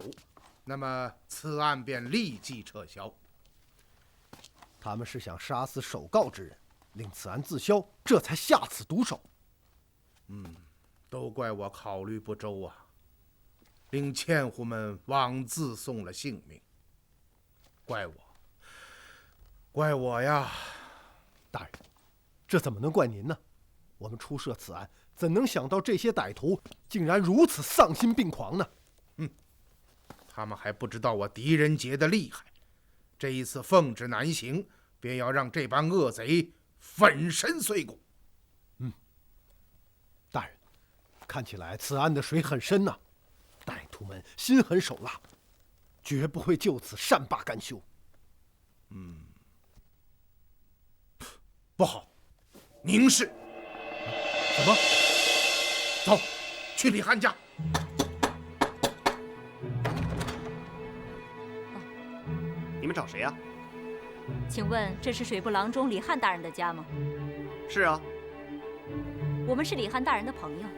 那么此案便立即撤销。他们是想杀死首告之人，令此案自消，这才下此毒手。都怪我考虑不周啊，令纤户们枉自送了性命。怪我呀！大人，这怎么能怪您呢？我们初设此案，怎能想到这些歹徒竟然如此丧心病狂呢？他们还不知道我狄仁杰的厉害，这一次奉旨南行，便要让这帮恶贼粉身碎骨。大人，看起来此案的水很深呐，歹徒们心狠手辣，绝不会就此善罢甘休。不好，宁氏！什么？走，去李汉家。你们找谁呀？请问这是水部郎中李汉大人的家吗？是啊。我们是李汉大人的朋友，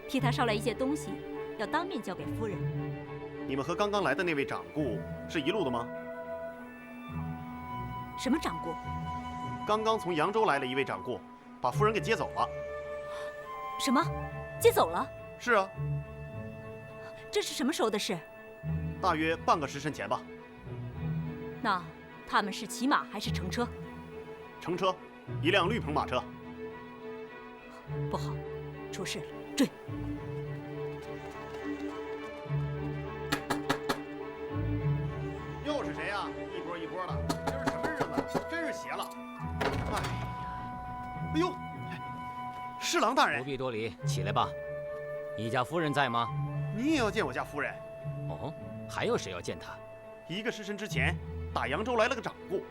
替他捎来一些东西，要当面交给夫人。你们和刚刚来的那位掌故是一路的吗？什么掌故？刚刚从扬州来了一位掌故，把夫人给接走了。什么？接走了？是啊。这是什么时候的事？大约半个时辰前吧。那他们是骑马还是乘车？乘车，一辆绿篷马车。不好，出事了！追！又是谁呀？一波一波的，这是什么日子？真是邪了！哎呀，哎呦，侍郎大人，不必多礼，起来吧。你家夫人在吗？你也要见我家夫人？哦，还有谁要见她？一个时辰之前，打扬州来了个掌故，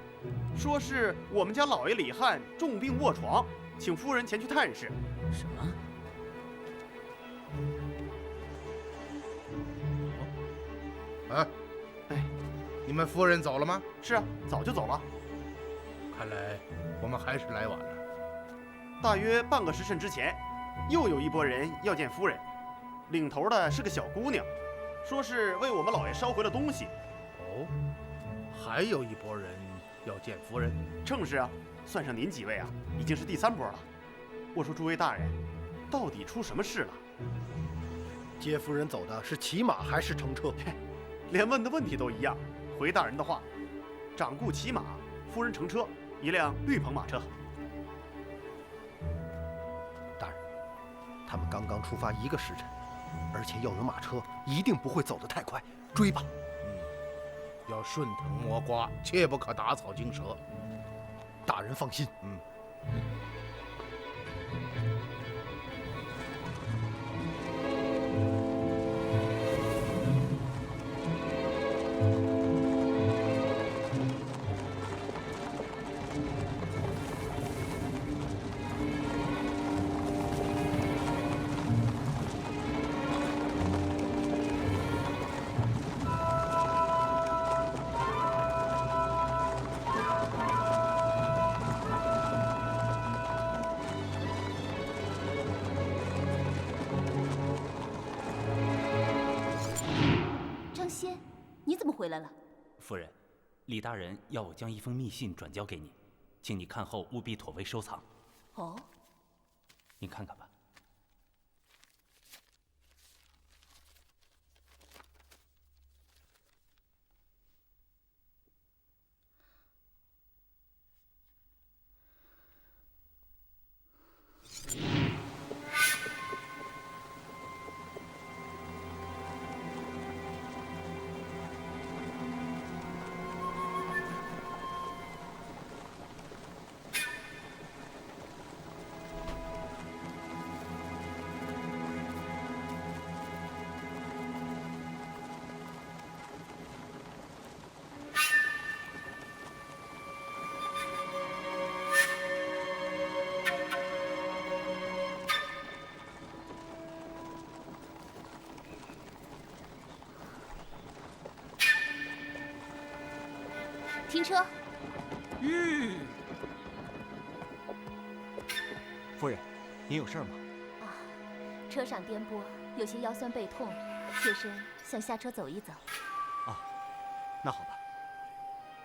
说是我们家老爷李汉重病卧床，请夫人前去探视。什么？你们夫人走了吗？是啊，早就走了。看来我们还是来晚了。大约半个时辰之前，又有一拨人要见夫人，领头的是个小姑娘，说是为我们老爷捎回了东西。哦，还有一拨人要见夫人？正是啊，算上您几位啊，已经是第3拨了。我说诸位大人，到底出什么事了？接夫人走的是骑马还是乘车？连问的问题都一样。回大人的话，掌故骑马，夫人乘车，一辆绿篷马车。大人，他们刚刚出发1个时辰，而且又有马车，一定不会走得太快。追吧！要顺藤摸瓜，切不可打草惊蛇。大人放心。你怎么回来了？夫人，李大人要我将一封密信转交给你，请你看后务必妥为收藏。哦，您看看吧。停车！夫人，您有事吗？啊，车上颠簸，有些腰酸背痛，妾身想下车走一走。啊，那好吧。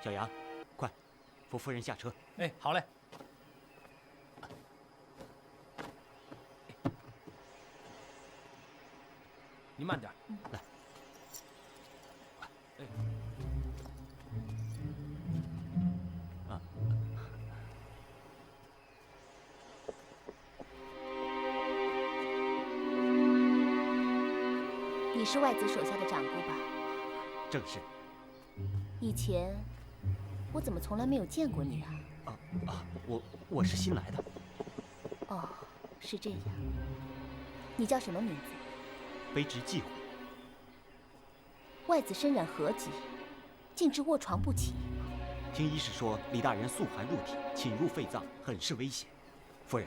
小杨，快，扶夫人下车。哎，好嘞。你慢点。来。哎。啊。你是外子手下的长姑吧？正是。以前我怎么从来没有见过你啊？我是新来的。哦，是这样。你叫什么名字？卑职忌讳。外子身染何疾，竟至卧床不起？听医师说，李大人素寒入体，侵入肺脏，很是危险。夫人，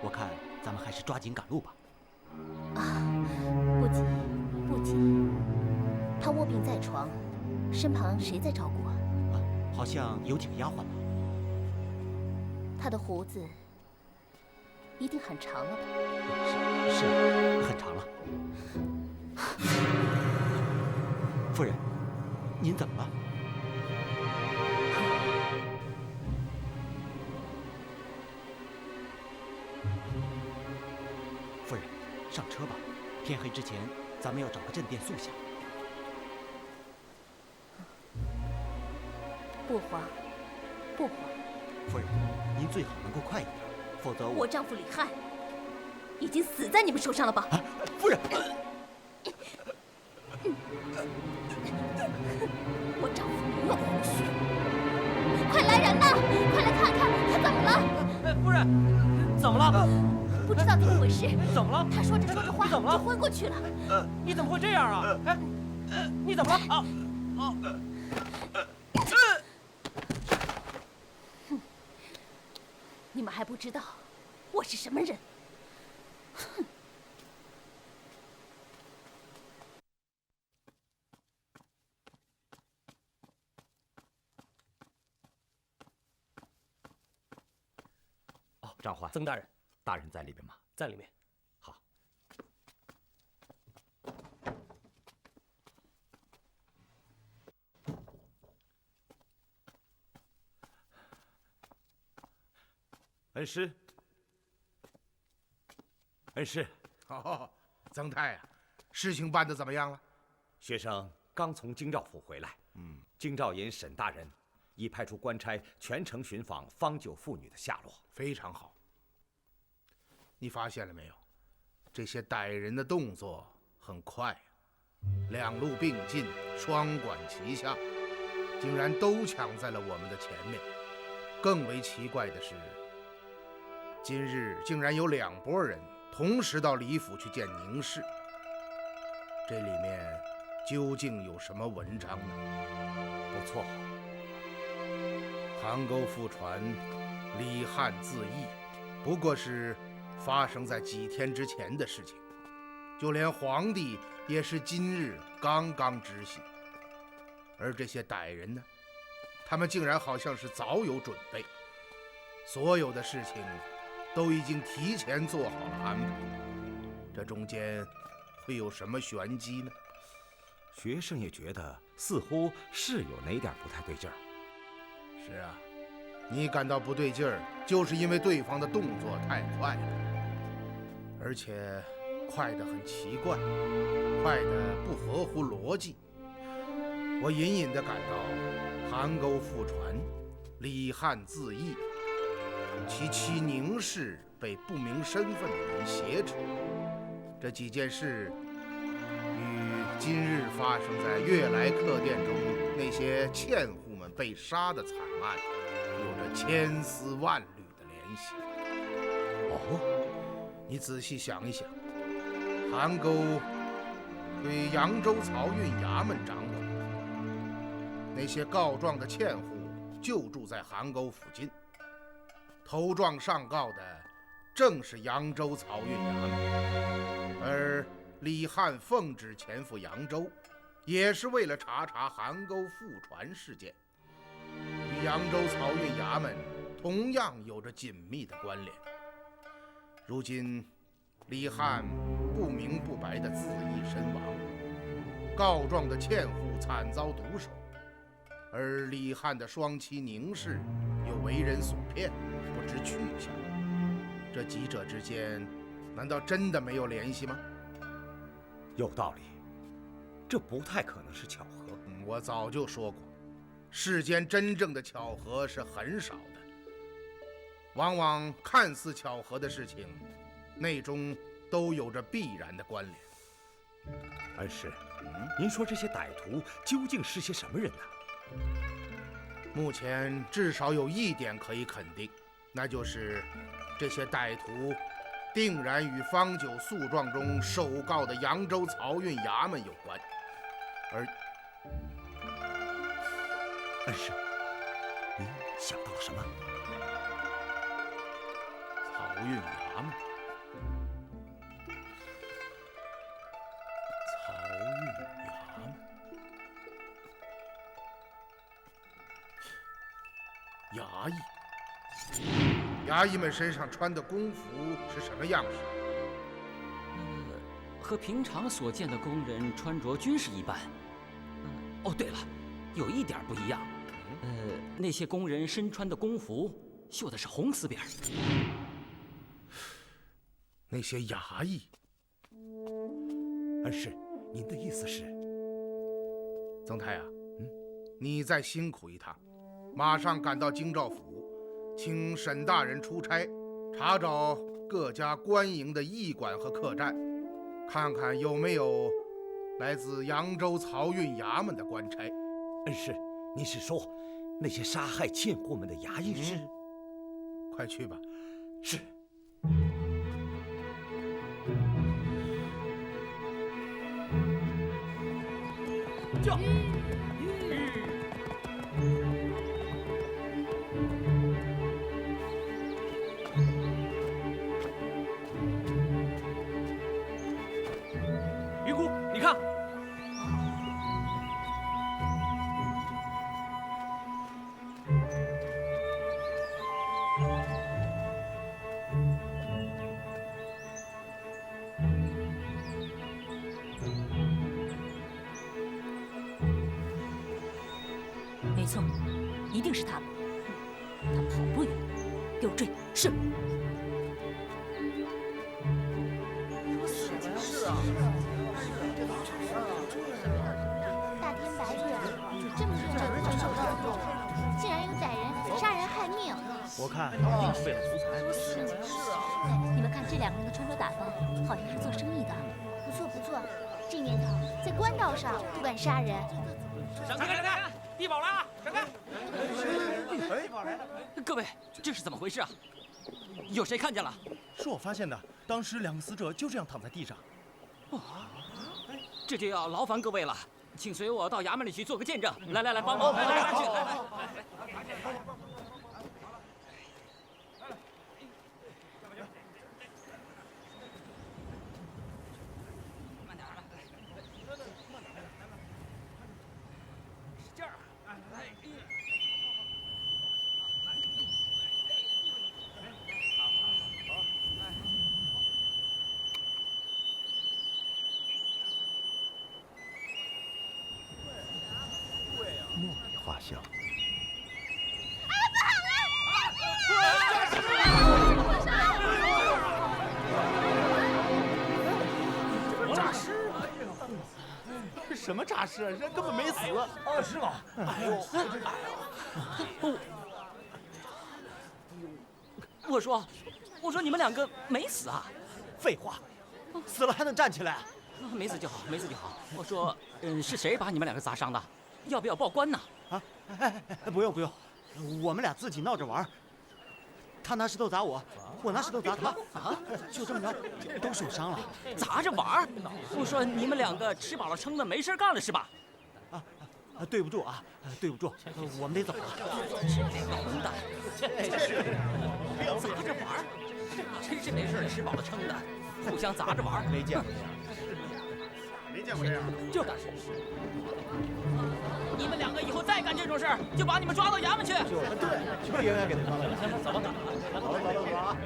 我看咱们还是抓紧赶路吧。啊，不急，不急。他卧病在床，身旁谁在照顾啊？好像有几个丫鬟吧。他的胡子一定很长了吧？是，很长了。夫人，您怎么了？夫人，上车吧。天黑之前，咱们要找个镇店宿下。不慌，不慌。夫人，您最好能够快一点，否则我丈夫李翰已经死在你们手上了吧？夫人，我丈夫没有胡须，快来人呐！快来看看他怎么了？夫人，怎么了？不知道怎么回事。怎么了？他说着说着话怎么了？就昏过去了。你怎么会这样啊？哎，你怎么了？啊！你们还不知道我是什么人？哼！哦，长官，曾大人，大人在里边吗？在里面。好。恩师，恩师。哦，曾太啊，事情办得怎么样了？学生刚从京兆府回来。京兆尹沈大人已派出官差全城寻访方九妇女的下落。非常好。你发现了没有？这些歹人的动作很快啊，两路并进，双管齐下，竟然都抢在了我们的前面。更为奇怪的是，今日竟然有两拨人同时到李府去见宁氏。这里面究竟有什么文章呢？不错，邗沟覆船，李翰自缢，不过是发生在几天之前的事情，就连皇帝也是今日刚刚知悉。而这些歹人呢，他们竟然好像是早有准备，所有的事情都已经提前做好了安排。这中间会有什么玄机呢？学生也觉得似乎是有哪点不太对劲儿。是啊，你感到不对劲儿，就是因为对方的动作太快了，而且快得很奇怪，快得不合乎逻辑。我隐隐地感到韩沟覆船，李汉自缢，其妻宁氏被不明身份的人挟持。这几件事与今日发生在悦来客店中那些纤户们被杀的惨案有着千丝万缕的联系。哦，你仔细想一想，韩沟对扬州漕运衙门掌管，那些告状的纤户就住在韩沟附近，投状上告的正是扬州漕运衙门，而李汉奉旨前赴扬州，也是为了查韩沟覆船事件，与扬州漕运衙门同样有着紧密的关联。如今李汉不明不白地自缢身亡，告状的纤户惨遭毒手，而李汉的双妻宁氏又为人所骗，不知去向。这几者之间，难道真的没有联系吗？有道理，这不太可能是巧合。我早就说过，世间真正的巧合是很少的，往往看似巧合的事情，内中都有着必然的关联。恩师，您说这些歹徒究竟是些什么人呢？目前至少有一点可以肯定，那就是这些歹徒定然与方九诉状中首告的扬州漕运衙门有关。而恩师，您想到了什么？漕运衙门，漕运衙门，衙役，衙役们身上穿的工服是什么样式？和平常所见的工人穿着均是一般。哦，对了，有一点不一样，那些工人身穿的工服绣的是红丝边。那些衙役，恩师，您的意思是？曾太啊，你再辛苦一趟，马上赶到京兆府，请沈大人出差，查找各家官营的驿馆和客栈，看看有没有来自扬州漕运衙门的官差。恩师，您是说那些杀害贱货们的衙役是？快去吧。是。驾！云姑，你看，没错，一定是他们。他跑不远，给我追！是。是啊。大天白日啊，这么热闹的传授道路，竟然有歹人杀人害命。我看一定是为了图财。是啊。你们看这两个人的穿着打扮，好像是做生意的。不错不错，这年头在官道上不敢杀人。闪开闪开！地保来了，闪开！地保来了！各位，这是怎么回事啊？有谁看见了？是我发现的，当时两个死者就这样躺在地上。这就要劳烦各位了，请随我到衙门里去做个见证。来来来，帮忙！来去！使劲儿！画像。诈尸？什么诈尸？人根本没死。是吗？哎呦！我说你们两个没死啊？废话，死了还能站起来？没死就好，没死就好。我说，是谁把你们两个砸伤的？要不要报官呢？啊，不用不用，我们俩自己闹着玩。他拿石头砸我，我拿石头砸他，就这么着，都受伤了。砸着玩？我说你们两个吃饱了撑的，没事干了是吧？对不住啊，对不住，我们得走了。老混蛋，砸着玩，真是没事吃饱了撑的，互相砸着玩，没见过，没见过这样。就你们两个以后再干这种事儿，就把你们抓到衙门去。对，就应该给他抓了。行了，走吧。走啊！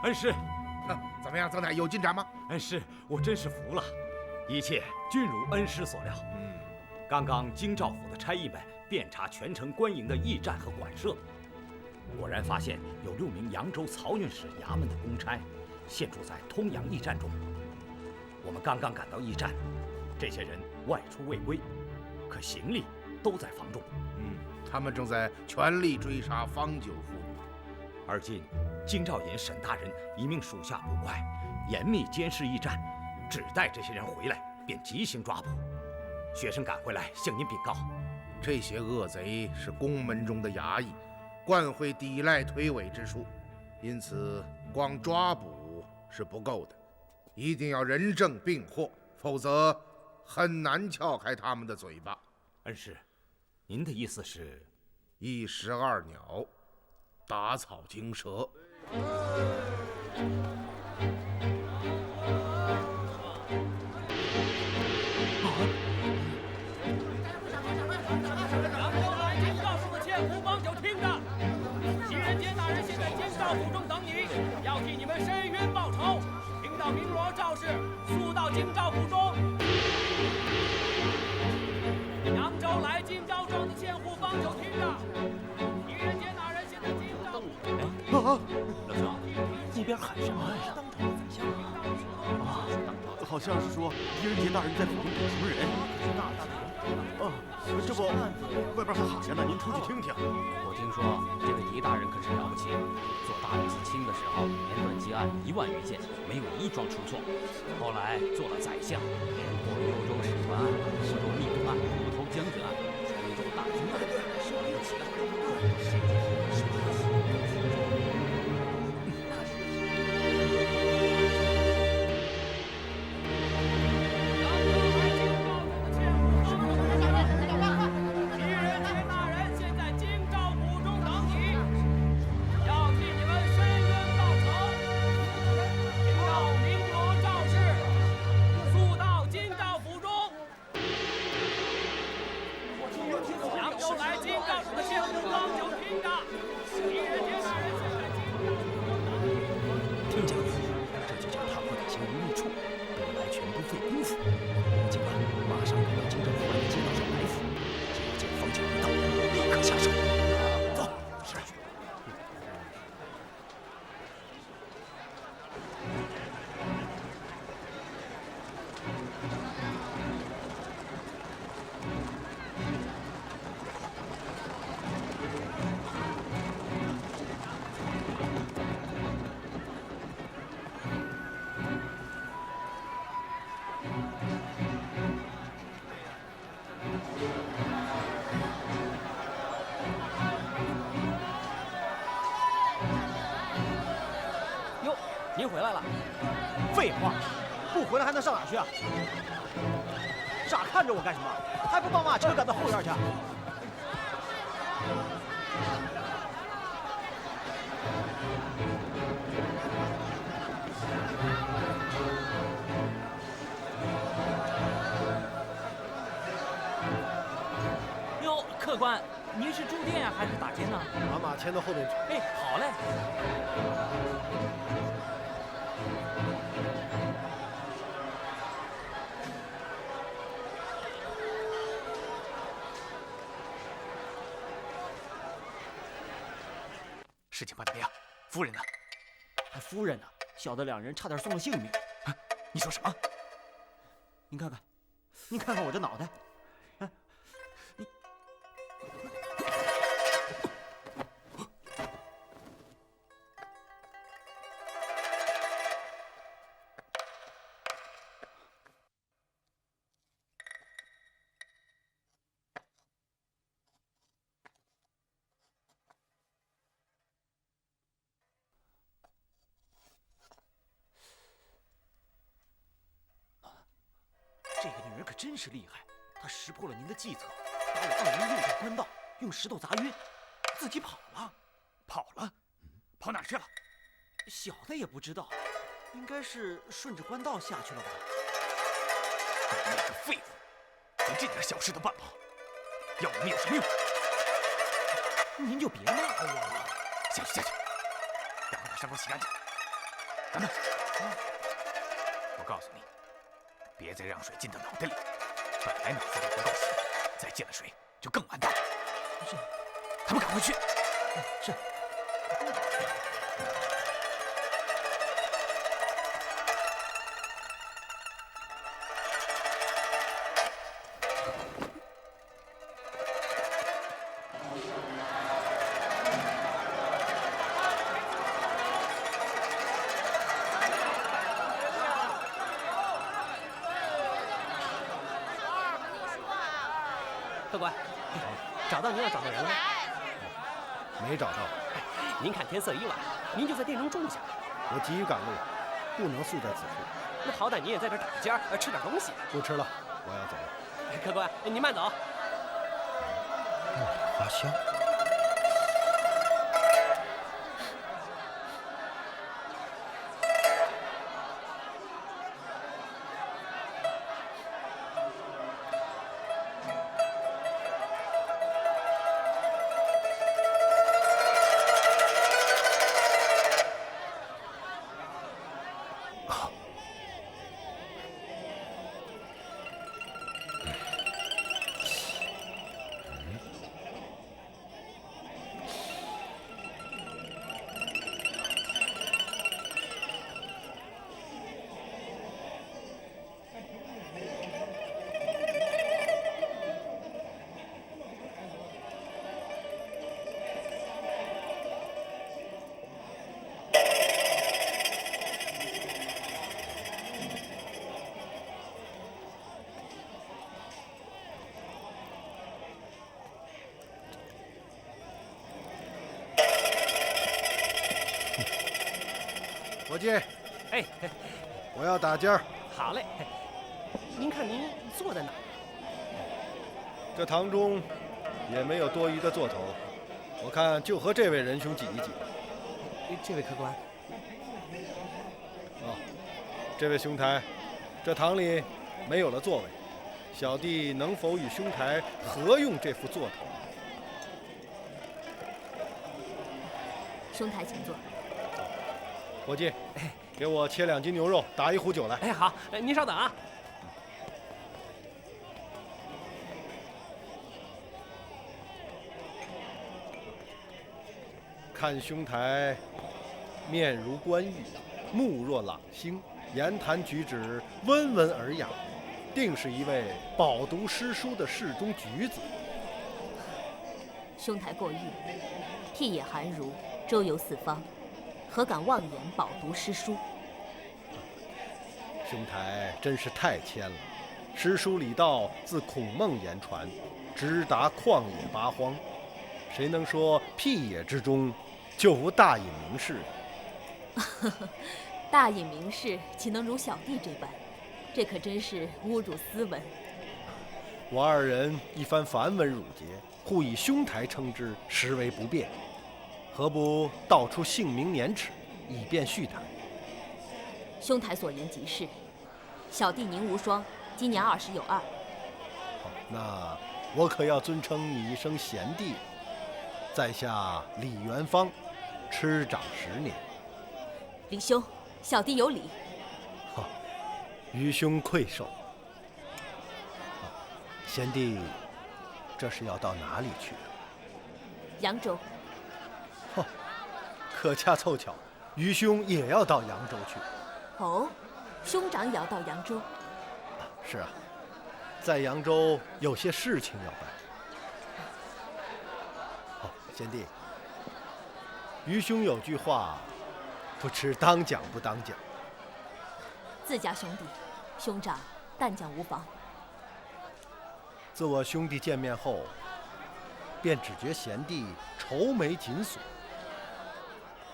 恩师，怎么样，曾太有进展吗？恩师，我真是服了，一切均如恩师所料。刚刚京兆府的差役们遍查全城官营的驿站和馆舍，果然发现有6名扬州漕运使衙门的公差现住在通阳驿站中。我们刚刚赶到驿站，这些人外出未归，可行李都在房中。他们正在全力追杀方九妇女。而今京兆尹沈大人已命属下捕快严密监视驿站，只待这些人回来便即行抓捕。学生赶回来向您禀告，这些恶贼是宫门中的衙役，惯会抵赖推诿之术，因此光抓捕是不够的，一定要人证并获，否则很难撬开他们的嘴巴。恩师，您的意思是一石二鸟，打草惊蛇。扬州来京兆府的千户帮酒听着，狄仁杰大人现在京兆府中等你，要替你们伸冤报仇。听到鸣锣召示，速到京兆府中。扬州来京兆庄的千户帮酒听着，狄仁杰大人现在京兆府。老兄，那边喊什么来着？好像是说狄仁杰大人在府中等什么人。这不，外边还喊着呢，您出去听听。我听说这位狄大人可是了不起，做大理寺卿的时候，连断积案1万余件，没有一桩出错。后来做了宰相，连过幽州使团案、苏州密毒案、虎头将军案、崇州大军案，什么都起来了。您回来了？废话，不回来还能上哪去啊？傻看着我干什么？还不把马车赶到后院去？哟，客官，您是住店呀，还是打尖呢？把马牵到后面去。哎，好嘞。事情办得怎么样？夫人呢？夫人呢？小的两人差点送了性命。你说什么？您看看，您看看我这脑袋。这个女人可真是厉害，她识破了您的计策，把我二人诱上官道，用石头砸晕，自己跑了。跑了？跑哪儿去了？小的也不知道，应该是顺着官道下去了吧。你那个废物，连这点小事都办不好，要我们有什么用？您就别骂我了。下去，赶快把伤口洗干净。等等，我告诉你，别再让水进到脑袋里，本来脑子里不够洗，再进了水就更完蛋。是，他们赶快去。是。客官，找到您要找的人了？没找到。您看天色已晚，您就在店中住下。我急于赶路，不能宿在此处。那好歹您也在这儿打个尖儿，吃点东西。不吃了，我要走了。客官，您慢走。花香。伙计，哎，我要打尖儿。好嘞，您看您坐在哪儿？这堂中也没有多余的座头，我看就和这位仁兄挤一挤。这位客官。哦，这位兄台，这堂里没有了座位，小弟能否与兄台合用这副座头？兄台请坐。伙计，给我切2斤牛肉，打1壶酒来。哎，好，您稍等啊。看兄台面如冠玉，目若朗星，言谈举止温文尔雅，定是一位饱读诗书的室中举子。兄台过誉，僻野寒儒，周游四方，何敢妄言饱读诗书？兄台真是太谦了。诗书礼道自孔孟言传，直达旷野八荒。谁能说僻野之中就无大隐名士？大隐名士岂能如小弟这般？这可真是侮辱斯文。我二人一番繁文缛节，互以兄台称之，实为不便。何不道出姓名年齿，以便叙谈？兄台所言极是。小弟宁无双，今年20有2。好，那我可要尊称你一声贤弟。在下李元芳，吃长10年。李兄，小弟有礼。愚兄愧受。贤弟，这是要到哪里去？扬州。可恰凑巧，于兄也要到扬州去。哦，兄长也要到扬州？是啊，在扬州有些事情要办。好，贤弟，于兄有句话，不知当讲不当讲。自家兄弟，兄长但讲无妨。自我兄弟见面后，便只觉贤弟愁眉紧锁，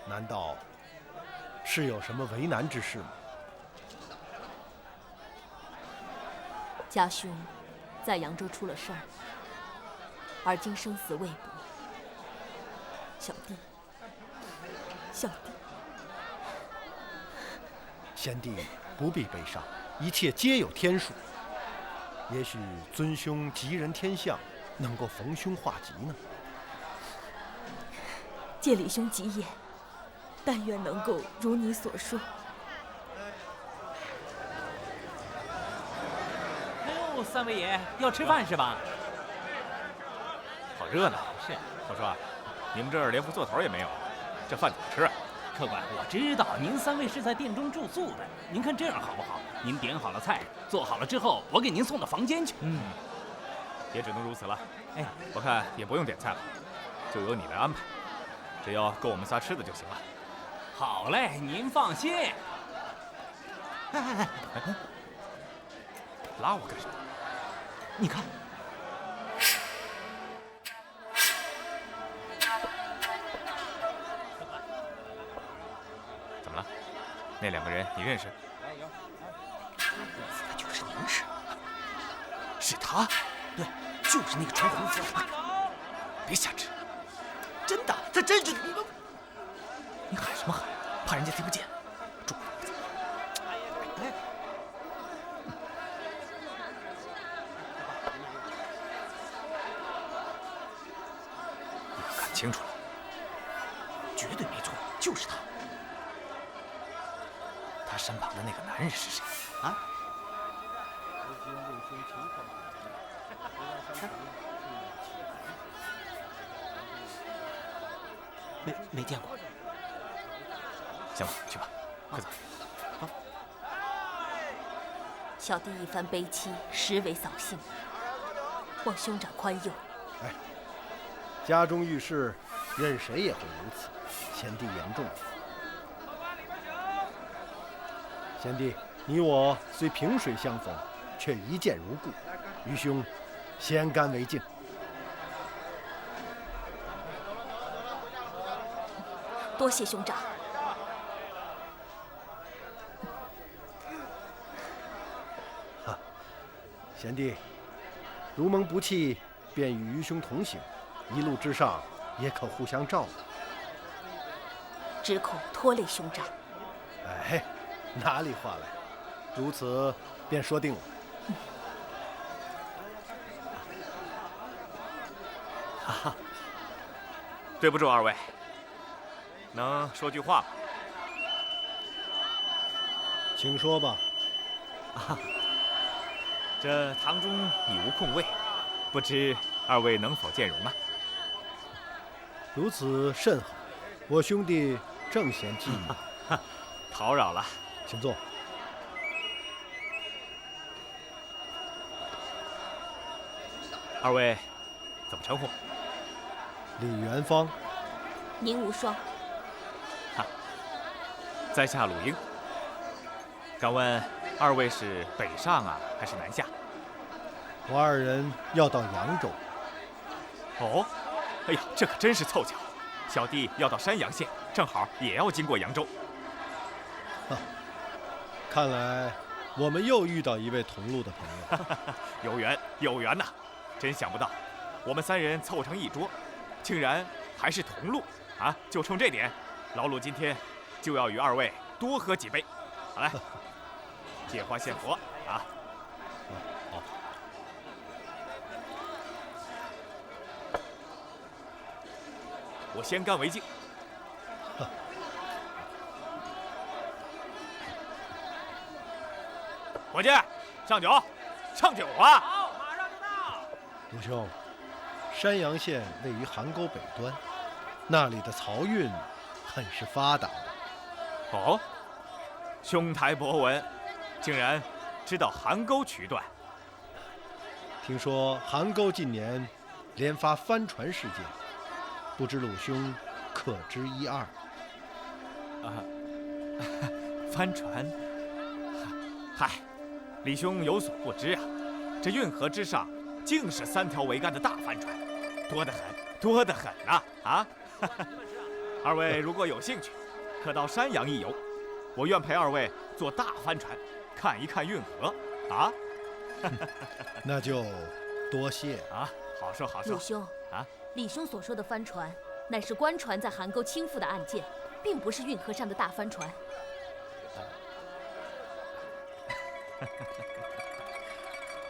难道是有什么为难之事吗？家兄在扬州出了事儿，而今生死未卜。小弟，贤弟不必悲伤，一切皆有天数。也许尊兄吉人天相，能够逢凶化吉呢。借李兄吉言，但愿能够如你所说。哎呦，三位爷要吃饭是吧？好热闹。是。我说，你们这儿连副座头也没有，这饭怎么吃啊？客官，我知道您三位是在店中住宿的，您看这样好不好？您点好了菜，做好了之后，我给您送到房间去。也只能如此了。哎，我看也不用点菜了，就由你来安排，只要够我们仨吃的就行了。好嘞，您放心。拉我干什么？你看。怎么了？那两个人你认识？那就是宁氏。是他？对，就是那个穿红服的。别瞎指。真的，他真是。你喊什么喊？怕人家听不见。住。你看清楚了？绝对没错，就是他。他身旁的那个男人是谁啊？没见过。行吧，去吧，快走。好。小弟一番悲戚，实为扫兴，望兄长宽宥。哎，家中遇事，任谁也会如此。贤弟言重了。贤弟，你我虽萍水相逢，却一见如故。于兄，先干为敬。多谢兄长。贤弟，如蒙不弃，便与于兄同行，一路之上也可互相照顾。只恐拖累兄长。哎，哪里话来？如此便说定了。对不住二位，能说句话吗？请说吧。这堂中已无空位，不知二位能否见容啊？如此甚好，我兄弟正嫌寂寞。叨扰了，请坐。二位怎么称呼？李元芳。宁无双。在下鲁英。敢问二位是北上啊，还是南下？我二人要到扬州。哦，哎呀，这可真是凑巧，小弟要到山阳县，正好也要经过扬州。看来我们又遇到一位同路的朋友。有缘，有缘呐！真想不到，我们三人凑成一桌，竟然还是同路啊！就冲这点，老鲁今天就要与二位多喝几杯。好来，借花献佛啊！好。我先干为敬。伙计，上酒，上酒啊！好，马上就到。卢兄，山阳县位于邗沟北端，那里的漕运很是发达的。哦，兄台博闻，竟然知道邗沟渠段。听说邗沟近年连发帆船事件，不知鲁兄可知一二？帆船？嗨，李兄有所不知啊，这运河之上竟是3条桅杆的大帆船，多得很，多得很呐！啊，二位如果有兴趣，可到山阳一游，我愿陪二位坐大帆船，看一看运河啊。那就多谢啊，好说好说。鲁兄啊，李兄所说的帆船，乃是官船在邗沟倾覆的案件，并不是运河上的大帆船。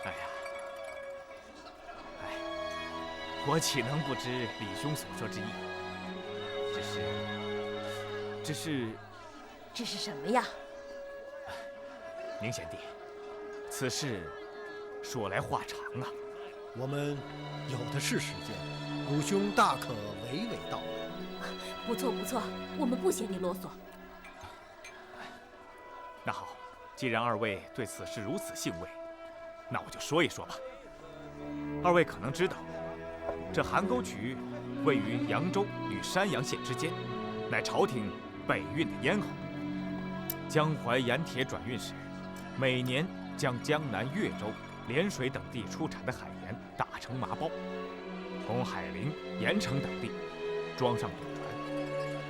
哎呀，我岂能不知李兄所说之意？这是什么呀？宁贤弟，此事说来话长啊。我们有的是时间，鲁兄大可娓娓道来。不错不错，我们不嫌你啰嗦。那好，既然二位对此事如此兴味，那我就说一说吧。二位可能知道，这邗沟渠位于扬州与山阳县之间，乃朝廷北运的咽喉。江淮盐铁转运使每年将江南越州、涟水等地出产的海盐打成麻包，从海陵、盐城等地装上土船，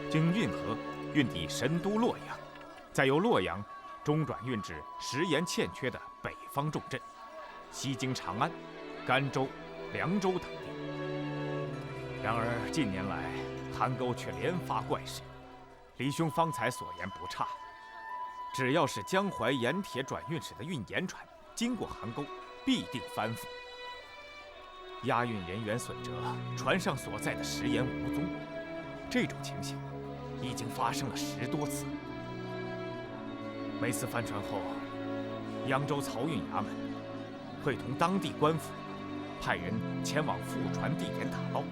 经运河运抵神都洛阳，再由洛阳中转运至食盐欠缺的北方重镇，西经长安、甘州、凉州等地。然而近年来，邗沟却连发怪事。李兄方才所言不差，只要是江淮盐铁转运使的运盐船经过邗沟，必定翻覆。押运人员损折，船上所载的食盐无踪。这种情形已经发生了10多次。每次翻船后，扬州漕运衙门会同当地官府派人前往覆船地点打捞，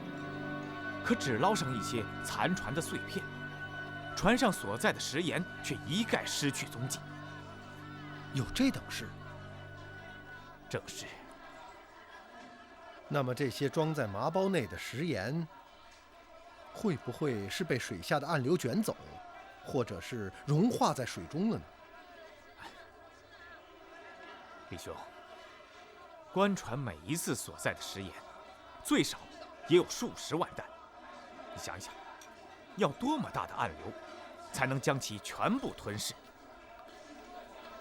可只捞上一些残船的碎片，船上所载的食盐却一概失去踪迹。有这等事？正是。那么这些装在麻包内的食盐，会不会是被水下的暗流卷走，或者是融化在水中了呢？李兄，官船每一次所载的食盐，最少也有数十万担。你想一想，要多么大的暗流，才能将其全部吞噬？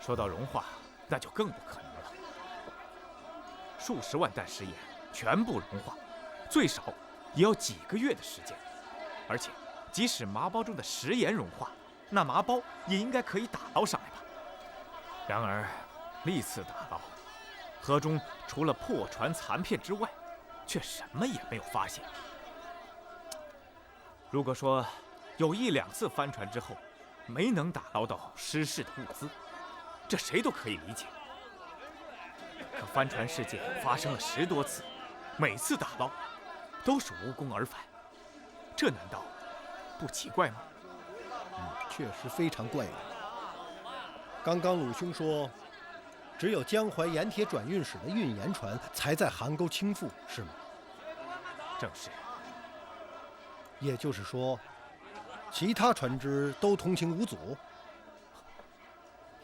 说到融化，那就更不可能了。数十万担食盐全部融化，最少也要几个月的时间。而且，即使麻包中的食盐融化，那麻包也应该可以打捞上来吧？然而，历次打捞，河中除了破船残片之外，却什么也没有发现。如果说有1、2次翻船之后，没能打捞到失事的物资，这谁都可以理解。可翻船事件发生了10多次，每次打捞都是无功而返，这难道不奇怪吗？确实非常怪异。刚刚鲁兄说，只有江淮盐铁转运使的运盐船才在邗沟倾覆，是吗？正是。也就是说，其他船只都通行无阻。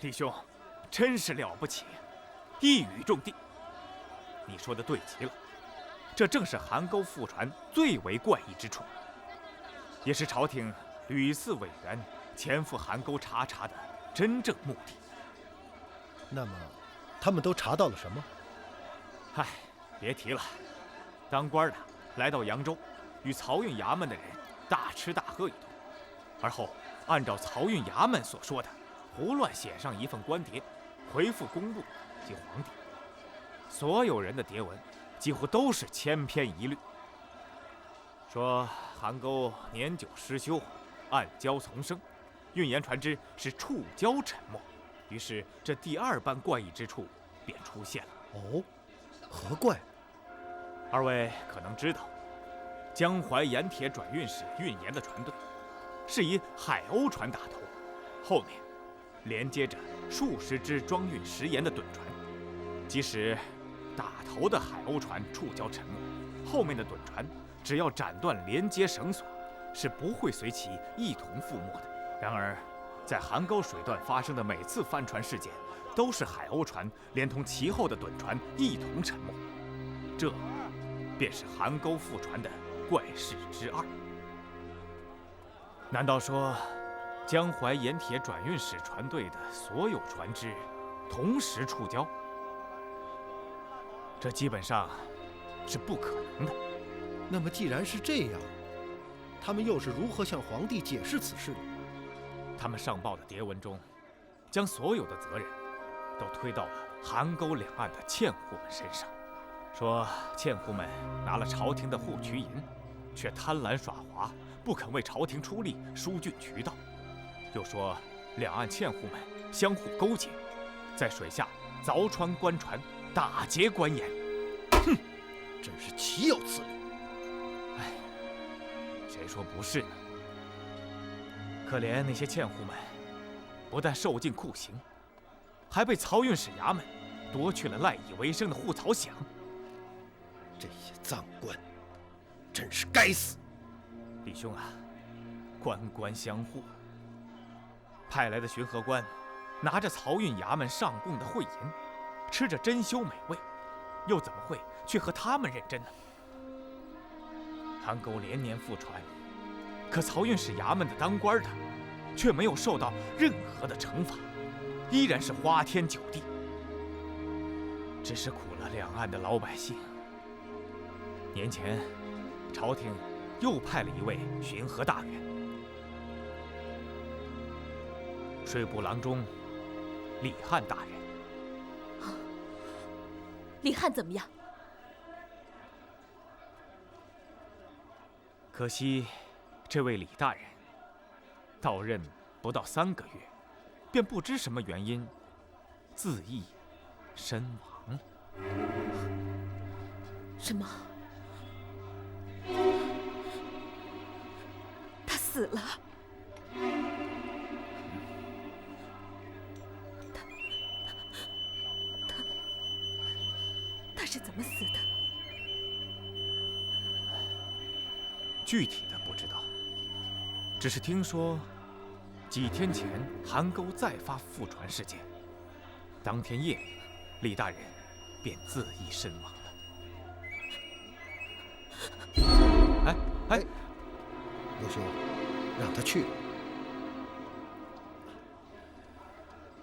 李兄，真是了不起，一语中的。你说的对极了，这正是邗沟覆船最为怪异之处，也是朝廷屡次委员前赴邗沟查的真正目的。那么，他们都查到了什么？唉，别提了。当官的来到扬州，与漕运衙门的人大吃大喝一顿，而后按照漕运衙门所说的，胡乱写上一份官牒，回复工部及皇帝。所有人的牒文几乎都是千篇一律，说邗沟年久失修，暗礁丛生，运盐船只是触礁沉没。于是这第2般怪异之处便出现了。哦，何怪？二位可能知道，江淮盐铁转运使运盐的船队，是以海鸥船打头，后面连接着数十只装运食盐的趸船。即使打头的海鸥船触礁沉没，后面的趸船只要斩断连接绳索，是不会随其一同覆没的。然而，在函沟水段发生的每次翻船事件，都是海鸥船连同其后的趸船一同沉没，这便是函沟覆船的怪事之二。难道说，江淮盐铁转运使船队的所有船只同时触礁？这基本上是不可能的。那么，既然是这样，他们又是如何向皇帝解释此事的？他们上报的牒文中，将所有的责任都推到了函沟两岸的纤户们身上，说纤户们拿了朝廷的户渠银，却贪婪耍滑，不肯为朝廷出力疏浚渠道；又说两岸纤户们相互勾结，在水下凿穿官船，打劫官盐。哼，真是岂有此理！哎，谁说不是呢？可怜那些纤户们，不但受尽酷刑，还被漕运使衙门夺去了赖以为生的户漕饷。这些赃官，真是该死！李兄啊，官官相护。派来的巡河官拿着漕运衙门上供的贿银，吃着珍馐美味，又怎么会去和他们认真呢？函沟连年覆船，可漕运使衙门的当官的却没有受到任何的惩罚，依然是花天酒地，只是苦了两岸的老百姓。年前，朝廷又派了一位巡河大员，税部郎中李翰大人。李翰怎么样？可惜，这位李大人到任不到3个月，便不知什么原因自缢身亡。什么？他死了？他是怎么死的？具体的不知道，只是听说几天前函沟再发覆船事件，当天夜里，李大人便自缢身亡了。哎，陆兄，让他去。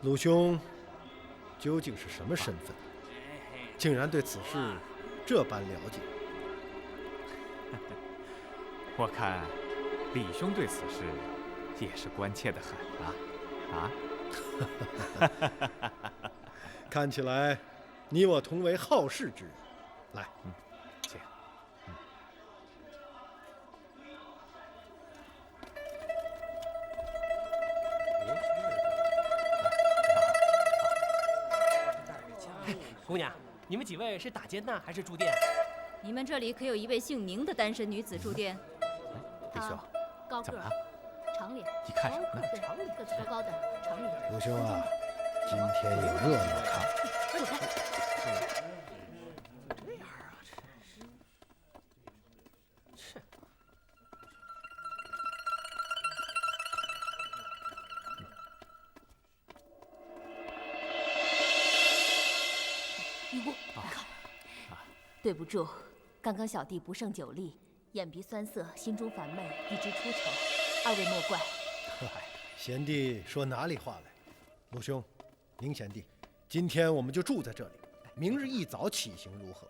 鲁兄究竟是什么身份？竟然对此事这般了解？我看李兄对此事也是关切得很啊！看起来你我同为好事之人。来，请。姑娘，你们几位是打尖呢，还是住店？你们这里可有一位姓宁的单身女子住店？李兄，高个，怎么了？长脸。你看什么呢？长脸，个子高高的，长脸。鲁兄啊，今天有热闹看。走开。这样啊，这。对不住，刚刚小弟不胜酒力，眼鼻酸涩，心中烦闷，一直出丑，二位莫怪。贤弟说哪里话来？鲁兄，宁贤弟，今天我们就住在这里，明日一早起行如何？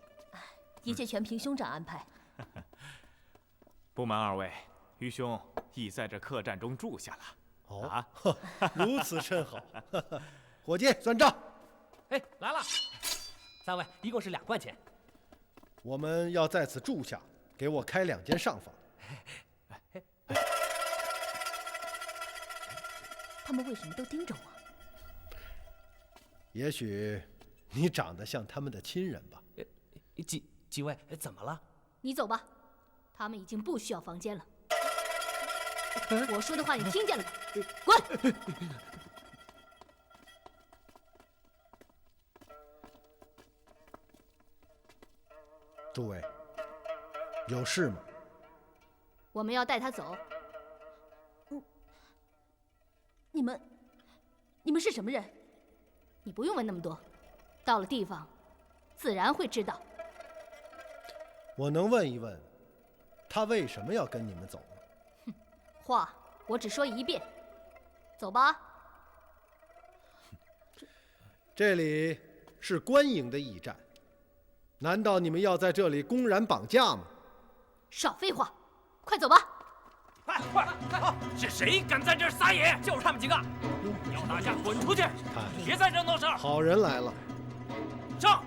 一切全凭兄长安排。不瞒二位，愚兄已在这客栈中住下了。哦，如此甚好。伙计，算账。哎，来了，3位，一共是2贯钱。我们要在此住下，给我开2间上房。他们为什么都盯着我？也许你长得像他们的亲人吧。几位，怎么了？你走吧，他们已经不需要房间了。我说的话你听见了吗？滚！诸位，有事吗？我们要带他走。你们是什么人？你不用问那么多，到了地方，自然会知道。我能问一问，他为什么要跟你们走吗？话我只说一遍，走吧。这里是官营的驿站，难道你们要在这里公然绑架吗？少废话，快走吧！快！是谁敢在这儿撒野？就是他们几个，要打架滚出去！别再惹闹事！好人来了，上！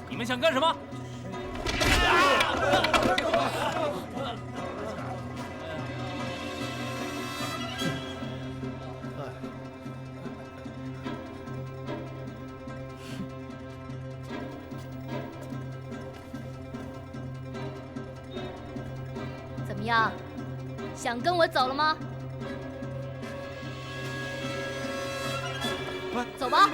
你们想干什么？怎么样？想跟我走了吗？走吧。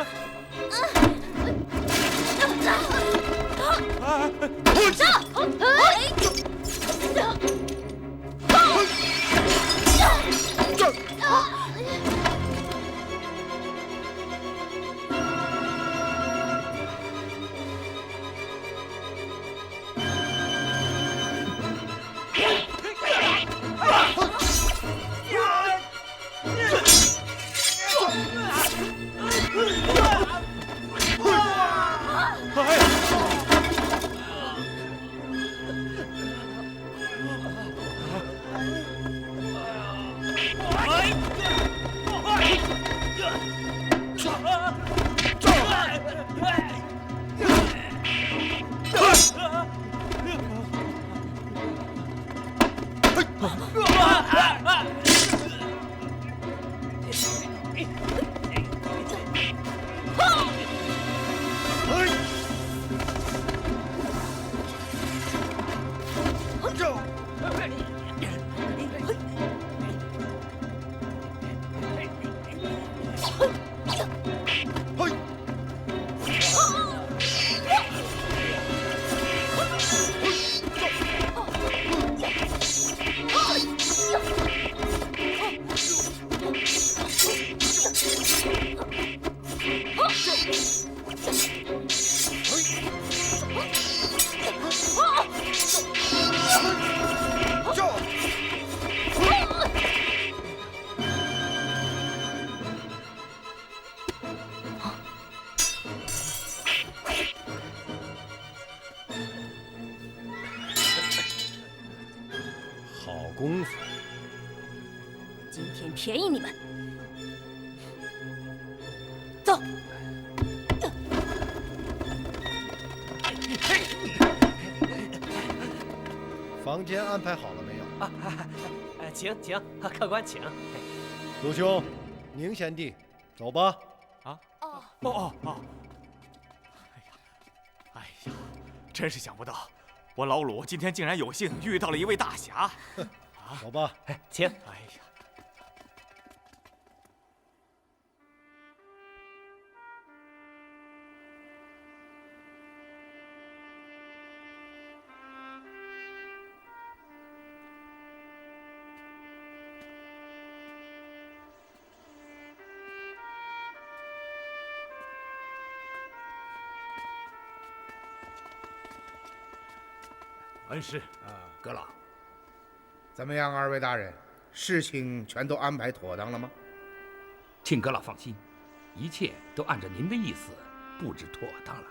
功夫，今天便宜你们。走。房间安排好了没有？请，客官请。鲁兄，宁贤弟，走吧。哦！哎呀，真是想不到，我老鲁今天竟然有幸遇到了一位大侠。走吧。请。哎呀。恩师，阁老，怎么样，二位大人，事情全都安排妥当了吗？请阁老放心，一切都按照您的意思布置妥当了。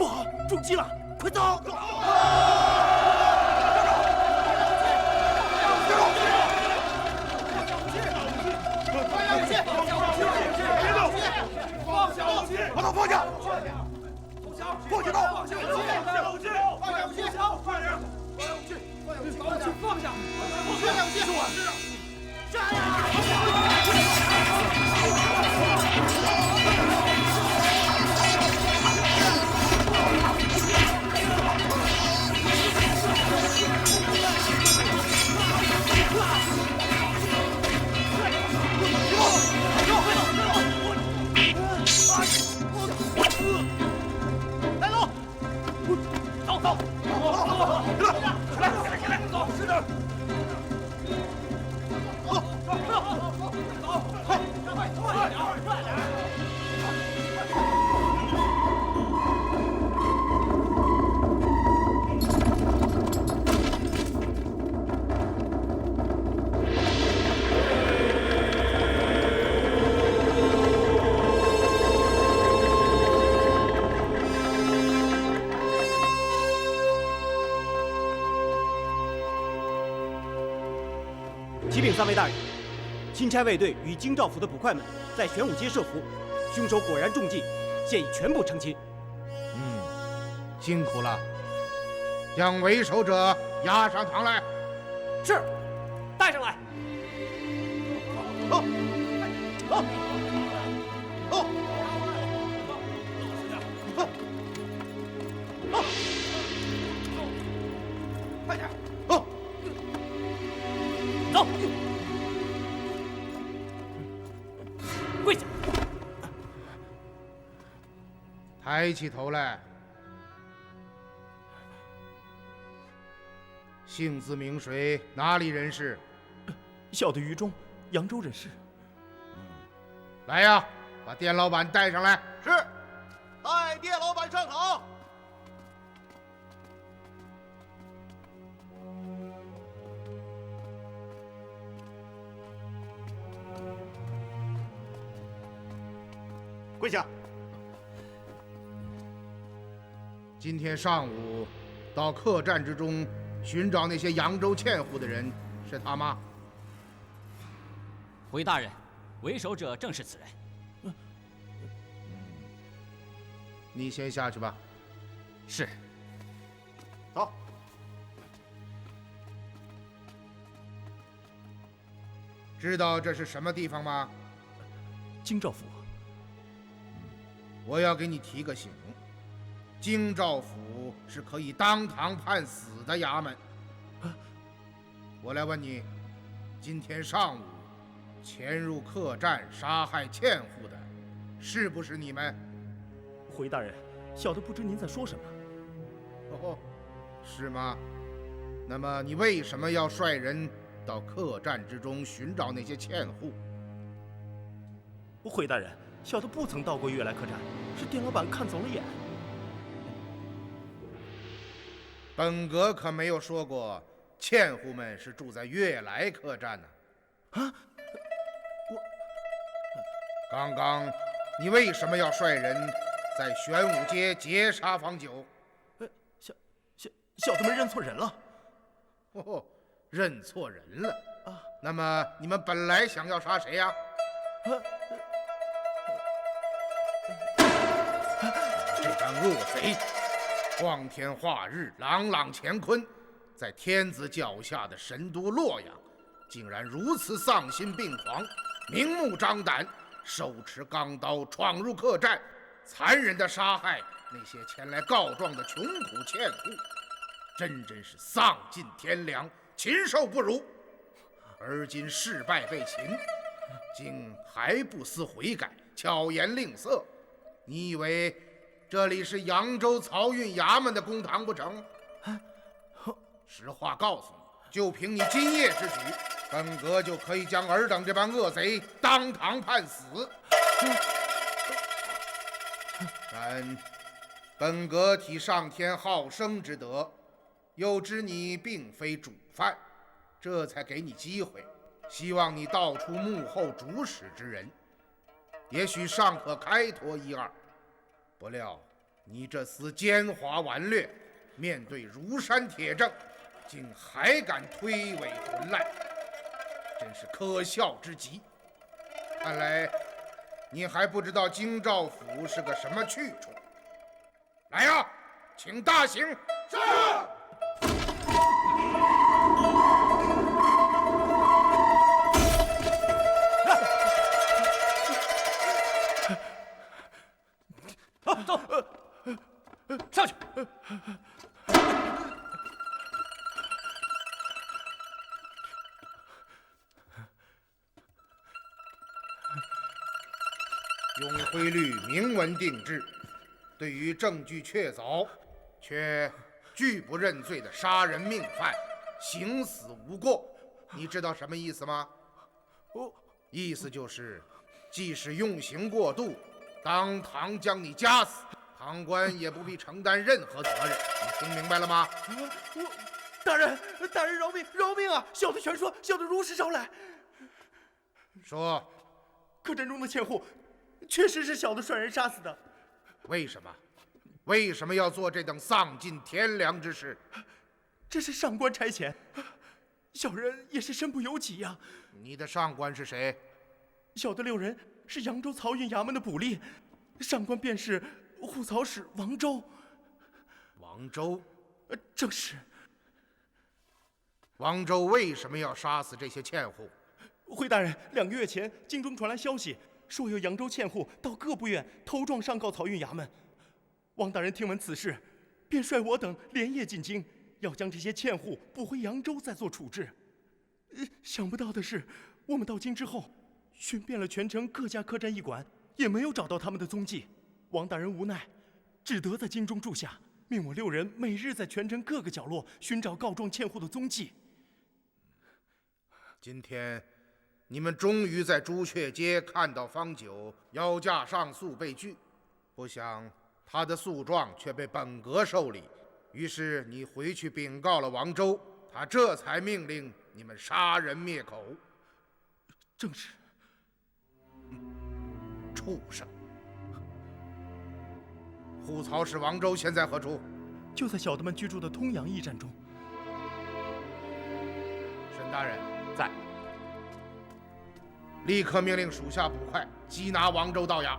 不好，中计了，快走！把他放下！放下刀！放下武器！放下武器！快点！放下武器！把武器放下！放下武器！杀呀！来喽！走走！来！走！是的。走！快点！快点！启禀三位大人，钦差卫队与京兆府的捕快们在玄武街设伏，凶手果然中计，现已全部成擒。辛苦了，将为首者押上堂来。是，带上来。走，走，走，走，快点，走，走，跪下，抬起头来。姓字名谁？哪里人士？小的于中，扬州人士。来呀，把店老板带上来。是，带店老板上堂。跪下。今天上午到客栈之中寻找那些扬州欠户的人，是他吗？回大人，为首者正是此人。你先下去吧。是。走。知道这是什么地方吗？京兆府。我要给你提个醒，京兆府是可以当堂判死的衙门。我来问你，今天上午潜入客栈杀害欠户的，是不是你们？回大人，小的不知您在说什么。哦，是吗？那么你为什么要率人到客栈之中寻找那些欠户？回大人，小的不曾到过悦来客栈，是店老板看走了眼。本阁可没有说过欠户们是住在悦来客栈呢。啊！刚刚你为什么要率人在玄武街劫杀方九？小的们认错人了。哦，认错人了啊！那么你们本来想要杀谁呀？这帮恶贼，光天化日，朗朗乾坤，在天子脚下的神都洛阳，竟然如此丧心病狂，明目张胆，手持钢刀闯入客栈，残忍地杀害那些前来告状的穷苦欠户，真是丧尽天良，禽兽不如。而今事败被擒，竟还不思悔改，巧言令色。你以为这里是扬州漕运衙门的公堂不成？实话告诉你，就凭你今夜之举，本阁就可以将尔等这帮恶贼当堂判死。但本阁体上天好生之德，又知你并非主犯，这才给你机会，希望你道出幕后主使之人，也许尚可开脱一二。不料你这厮奸猾顽劣，面对如山铁证，竟还敢推诿混赖，真是可笑之极。看来你还不知道京兆府是个什么去处。来呀，请大刑！是。走，上去。永徽律明文定制，对于证据确凿却拒不认罪的杀人命犯，刑死无过。你知道什么意思吗？意思就是，即使用刑过度，当堂将你夹死，堂官也不必承担任何责任。你听明白了吗？大人饶命，饶命啊！小的全说，小的如实招来。说，客栈中的欠户，确实是小的率人杀死的。为什么？为什么要做这等丧尽天良之事？这是上官差遣，小人也是身不由己呀。你的上官是谁？小的6人是扬州漕运衙门的捕吏，上官便是护曹使王周。王周？正是。王周为什么要杀死这些欠户？回大人，2个月前京中传来消息，说有扬州欠户到各部院头状上告漕运衙门。王大人听闻此事，便率我等连夜进京，要将这些欠户捕回扬州再做处置。想不到的是，我们到京之后，寻遍了全城各家客栈驿馆，也没有找到他们的踪迹。王大人无奈，只得在京中住下，命我6人每日在全城各个角落寻找告状欠户的踪迹。今天你们终于在朱雀街看到方九腰架上诉被拒，不想他的诉状却被本阁受理，于是你回去禀告了王周，他这才命令你们杀人灭口。正是。畜生！护曹使王周现在何处？就在小的们居住的通阳驿站中。沈大人在。立刻命令属下捕快缉拿王周到衙。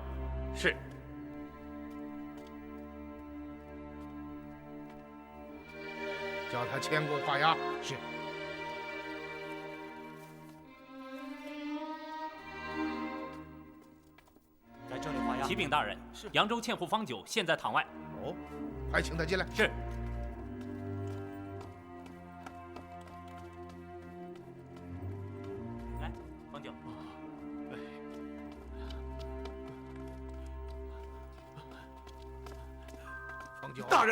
是。叫他签供画押。是。在这里画押。启禀大人，扬州欠户方九现在堂外。哦，快请他进来。是。来，方九。方九。大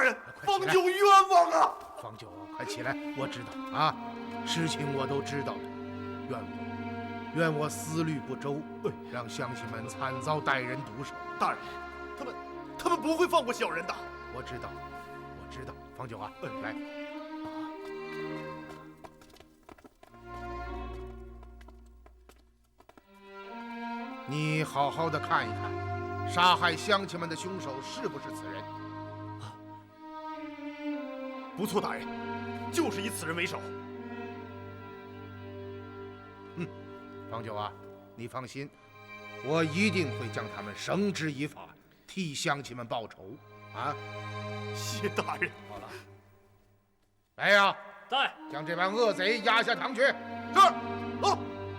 人，方九冤枉啊！方九，快起来！我知道啊，事情我都知道了，怨我思虑不周，让乡亲们惨遭歹人毒手。大人，他们不会放过小人的。我知道，方九啊，来。你好好的看一看，杀害乡亲们的凶手是不是此人？不错，大人，就是以此人为首。方九啊，你放心，我一定会将他们绳之以法，替乡亲们报仇啊！谢大人。好了，来呀，在，将这帮恶贼押下堂去。是，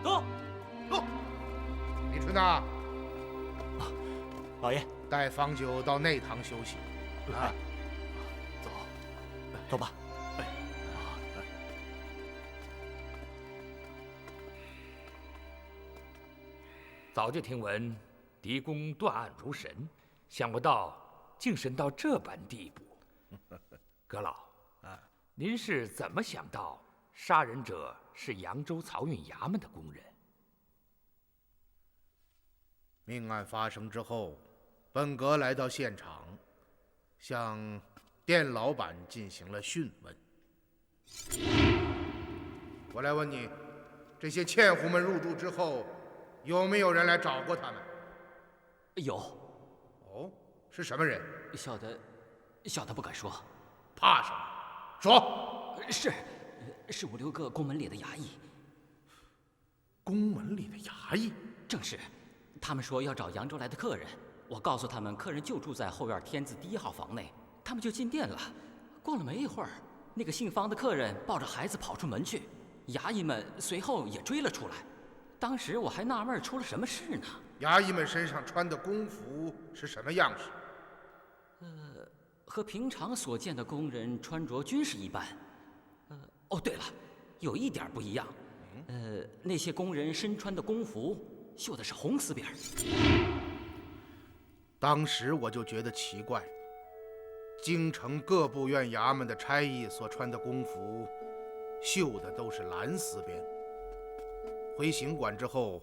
走，走。李春呐，老爷，带方九到内堂休息。啊，走吧。早就听闻狄公断案如神，想不到竟神到这般地步。阁老，您是怎么想到杀人者是扬州漕运衙门的工人？命案发生之后，本阁来到现场，向店老板进行了讯问。我来问你，这些欠户们入住之后，有没有人来找过他们？有。哦，是什么人？小的不敢说。怕什么？说。是5、6个宫门里的衙役。宫门里的衙役？正是。他们说要找扬州来的客人，我告诉他们，客人就住在后院天字第1号房内，他们就进店了。过了没一会儿，那个姓方的客人抱着孩子跑出门去，衙役们随后也追了出来。当时我还纳闷出了什么事呢。衙役们身上穿的宫服是什么样式？和平常所见的工人穿着均是一般。哦，对了，有一点不一样。那些工人身穿的宫服绣的是红丝边。当时我就觉得奇怪，京城各部院衙门的差役所穿的宫服，绣的都是蓝丝边。回行馆之后，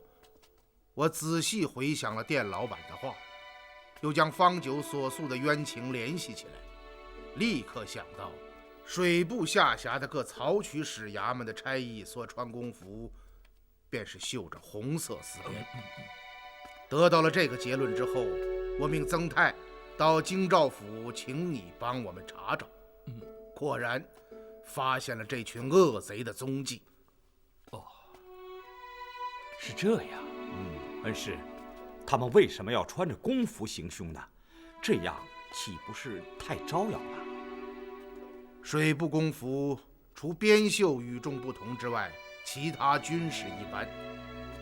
我仔细回想了店老板的话，又将方九所诉的冤情联系起来，立刻想到水部下辖的各曹曲使衙门的差役所穿宫服，便是绣着红色丝边。得到了这个结论之后，我命曾泰到京兆府请你帮我们查找。果然发现了这群恶贼的踪迹。是这样。恩师，他们为什么要穿着宫服行凶呢？这样岂不是太招摇了？水部宫服除边绣与众不同之外，其他均是一般，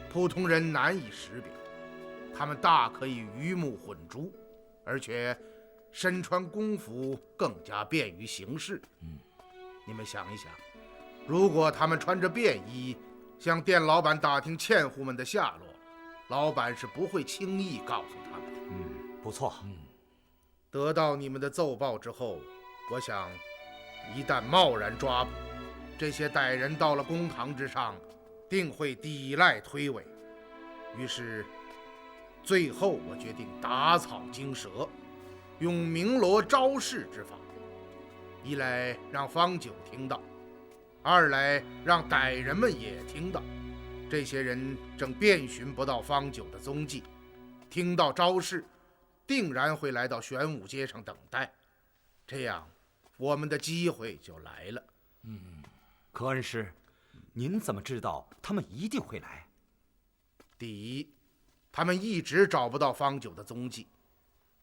普通人难以识别。他们大可以鱼目混珠，而且身穿宫服更加便于行事。你们想一想，如果他们穿着便衣向店老板打听纤户们的下落，老板是不会轻易告诉他们的。不错。得到你们的奏报之后，我想一旦贸然抓捕，这些歹人到了公堂之上，定会抵赖推诿。于是最后我决定打草惊蛇，用鸣锣招市之法，一来让方九听到，二来让歹人们也听到。这些人正遍寻不到方九的踪迹，听到招市，定然会来到玄武街上等待，这样我们的机会就来了。可恩师，您怎么知道他们一定会来？第一，他们一直找不到方九的踪迹，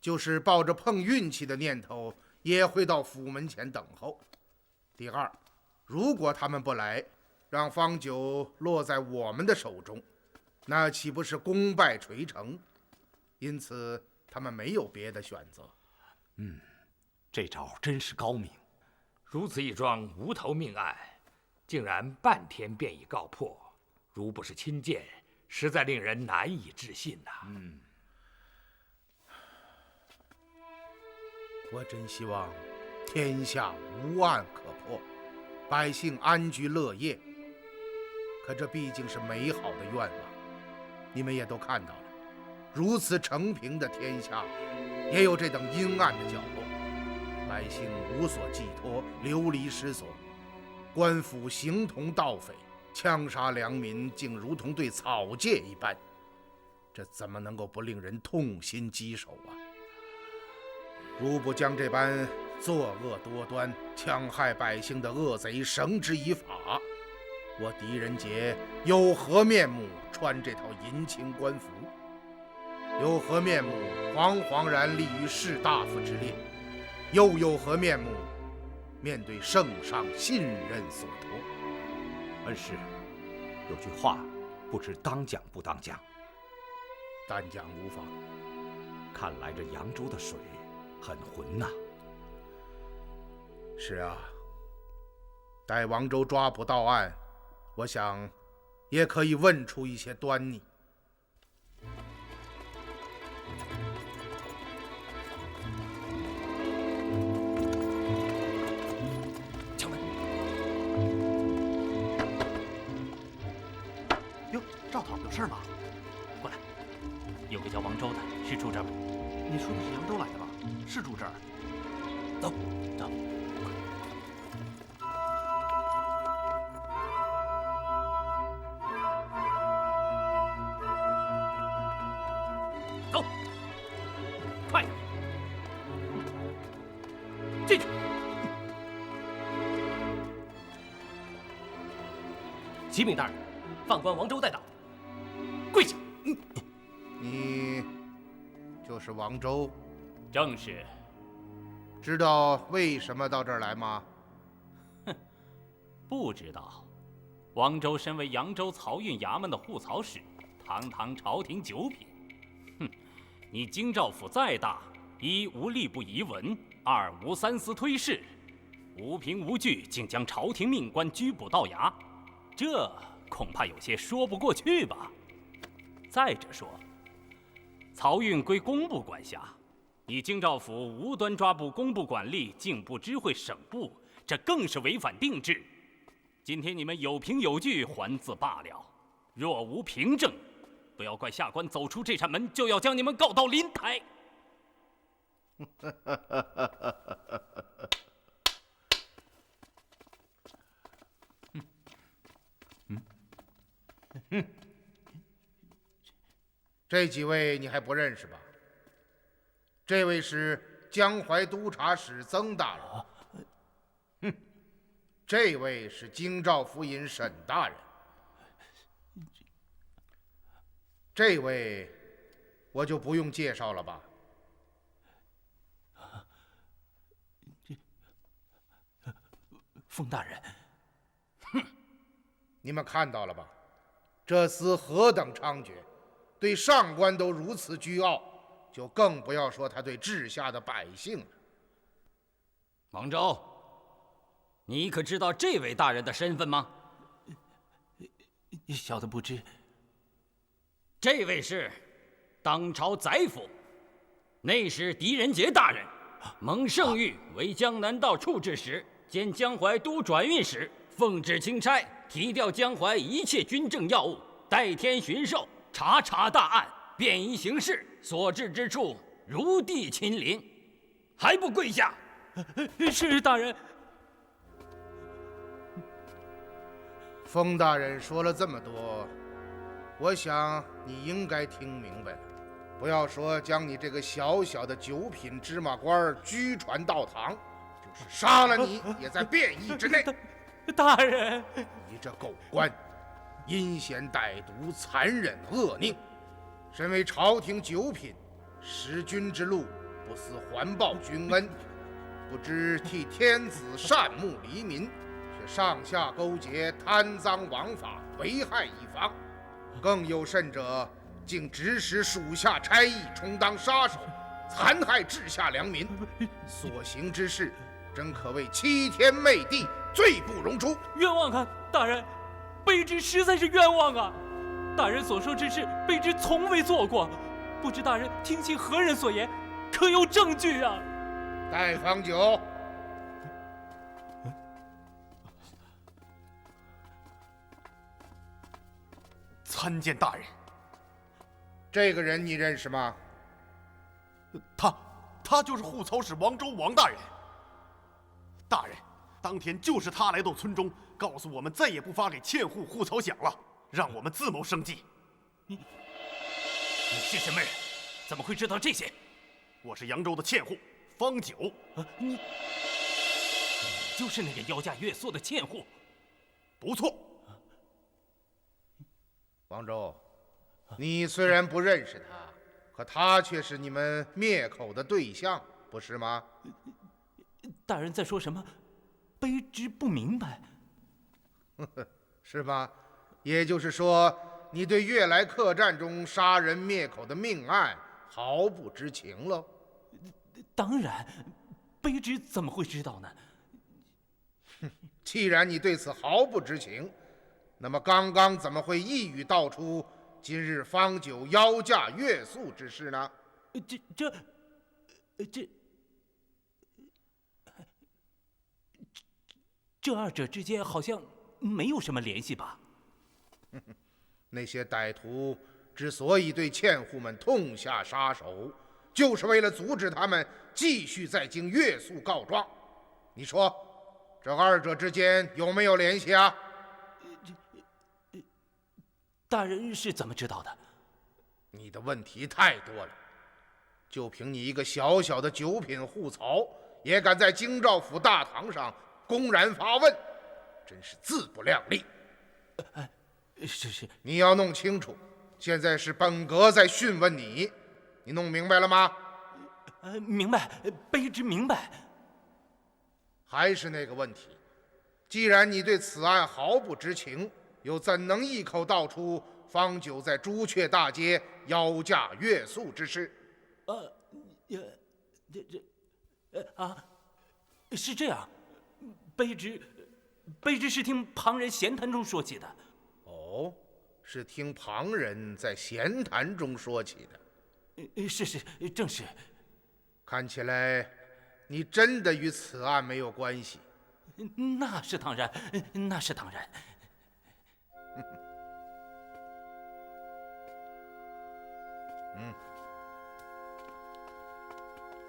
就是抱着碰运气的念头，也会到府门前等候。第二，如果他们不来，让方九落在我们的手中，那岂不是功败垂成？因此他们没有别的选择。这招真是高明。如此一桩无头命案，竟然半天便已告破，如不是亲见，实在令人难以置信呐。我真希望天下无案可破，百姓安居乐业。可这毕竟是美好的愿望，你们也都看到了，如此承平的天下，也有这等阴暗的角落，百姓无所寄托，流离失所，官府形同盗匪，枪杀良民，竟如同对草芥一般，这怎么能够不令人痛心疾首啊？如不将这般作恶多端、戕害百姓的恶贼绳之以法，我狄仁杰有何面目穿这套银青官服？有何面目惶惶然立于士大夫之列？又有何面目面对圣上信任所托？恩师，有句话不知当讲不当讲。但讲无妨。看来这扬州的水很浑呐。是啊，待王州抓捕到案，我想也可以问出一些端倪。敲门。哟，赵讨有事吗？过来，有个叫王周的，是住这儿吗？你说的是扬州来的吧？是住这儿。走，走。走，快点！进去。启禀大人，犯官王周在岛，跪下。你就是王周？正是。知道为什么到这儿来吗？不知道。王周身为扬州漕运衙门的护漕使，堂堂朝廷九品。你京兆府再大，一无吏部遗文，二无三司推事，无凭无据，竟将朝廷命官拘捕到衙，这恐怕有些说不过去吧。再者说，漕运归工部管辖，你京兆府无端抓捕工部管吏、径部知会省部，这更是违反定制。今天你们有凭有据还自罢了，若无凭证，不要怪下官走出这扇门就要将你们告到临台。这几位你还不认识吧？这位是江淮督察使曾大人，这位是京兆府尹沈大人，这位我就不用介绍了吧？封大人，你们看到了吧？这厮何等猖獗，对上官都如此倨傲，就更不要说他对治下的百姓了。王周，你可知道这位大人的身份吗？小的不知。这位是当朝宰辅，内史狄仁杰大人，蒙圣谕为江南道处置使兼江淮都转运使，奉旨钦差提调江淮一切军政要务，代天巡狩，查大案，便宜行事，所至之处如地亲临，还不跪下？是大人。封大人说了这么多，我想你应该听明白了。不要说将你这个小小的九品芝麻官拘传到堂，就是杀了你也在便衣之内。大人，你这狗官，阴险歹毒，残忍恶佞。身为朝廷九品，识君之路，不思还报君恩，不知替天子善牧黎民，却上下勾结，贪赃枉法，危害一方。更有甚者，竟指使属下差役充当杀手，残害治下良民。所行之事，真可谓欺天媚地，罪不容诛。冤枉啊，大人，卑职实在是冤枉啊！大人所说之事，卑职从未做过，不知大人听信何人所言，可有证据啊？带方九。参见大人。这个人你认识吗？他就是护漕使王周王大人。大人，当天就是他来到村中，告诉我们再也不发给欠户护漕饷了，让我们自谋生计。你是什么人？怎么会知道这些？我是扬州的欠户方九。你就是那个腰价越素的欠户？不错。王周，你虽然不认识他，可他却是你们灭口的对象，不是吗？大人在说什么？卑职不明白。是吧？也就是说，你对悦来客栈中杀人灭口的命案毫不知情喽？当然，卑职怎么会知道呢？既然你对此毫不知情，那么刚刚怎么会一语道出今日方九腰价越素之事呢？这二者之间好像没有什么联系吧？那些歹徒之所以对欠户们痛下杀手，就是为了阻止他们继续在京越素告状。你说，这二者之间有没有联系啊？大人是怎么知道的？你的问题太多了。就凭你一个小小的九品护漕，也敢在京兆府大堂上公然发问，真是自不量力。是，你要弄清楚，现在是本阁在讯问你，你弄明白了吗？明白，卑职明白。还是那个问题，既然你对此案毫不知情，又怎能一口道出方九在朱雀大街邀嫁越素之事？是这样，卑职是听旁人闲谈中说起的。哦，是听旁人在闲谈中说起的。是，正是。看起来你真的与此案没有关系。那是当然，那是当然。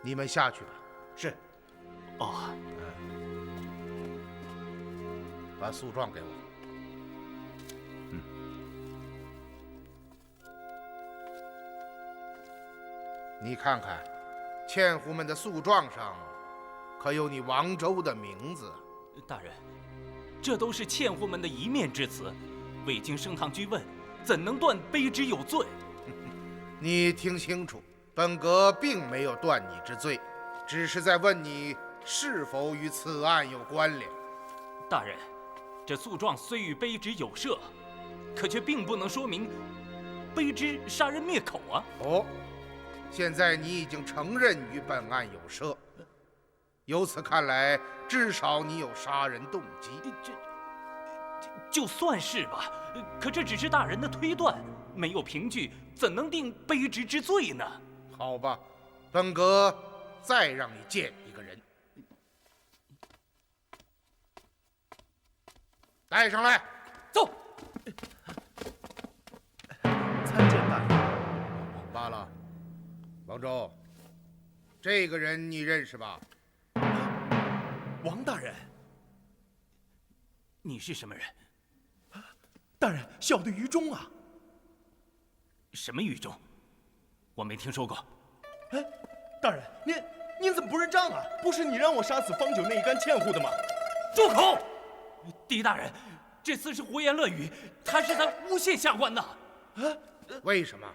你们下去吧。是。哦。把诉状给我。你看看，纤户们的诉状上，可有你王周的名字？大人，这都是纤户们的一面之词，未经升堂居问，怎能断卑职有罪？你听清楚，本阁并没有断你之罪，只是在问你是否与此案有关联。大人，这诉状虽与卑职有涉，可却并不能说明卑职杀人灭口啊！哦。现在你已经承认与本案有涉，由此看来，至少你有杀人动机。就算是吧，可这只是大人的推断，没有凭据，怎能定卑职之罪呢？好吧，本阁再让你见一个人，带上来。走。参见大人。罢了。王周，这个人你认识吧？王大人，你是什么人？大人，小的于中啊。什么于中？我没听说过。哎，大人，您怎么不认账啊？不是你让我杀死方九那一干纤户的吗？住口！狄大人，这厮是胡言乱语，他是在诬陷下官呐。为什么？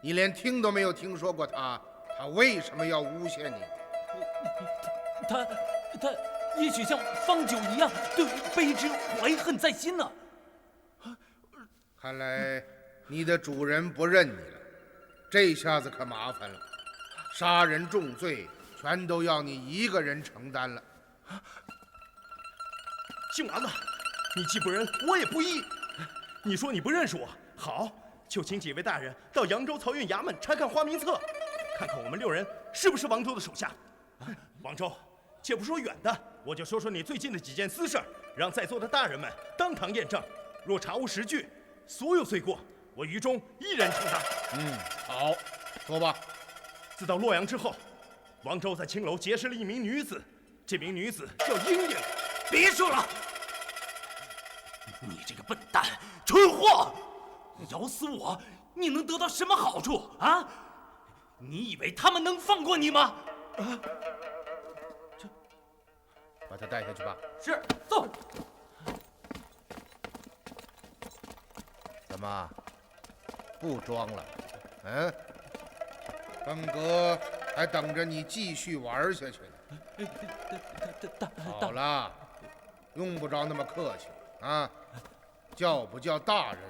你连听都没有听说过他为什么要诬陷你？他也许像方九一样，对卑职怀恨在心呢。看来你的主人不认你了，这下子可麻烦了，杀人重罪全都要你一个人承担了。姓王的，你既不仁，我也不义。你说你不认识我，好。就请几位大人到扬州漕运衙门查看花名册，看看我们6人是不是王周的手下。王周，且不说远的，我就说说你最近的几件私事，让在座的大人们当堂验证。若查无实据，所有罪过我于中一人承担。好，说吧。自到洛阳之后，王周在青楼结识了一名女子，这名女子叫英英。别说了，你这个笨蛋，蠢货！咬死我，你能得到什么好处啊？你以为他们能放过你吗？把他带下去吧。是，走。怎么，不装了？本阁还等着你继续玩下去呢。好了，用不着那么客气啊，叫不叫大人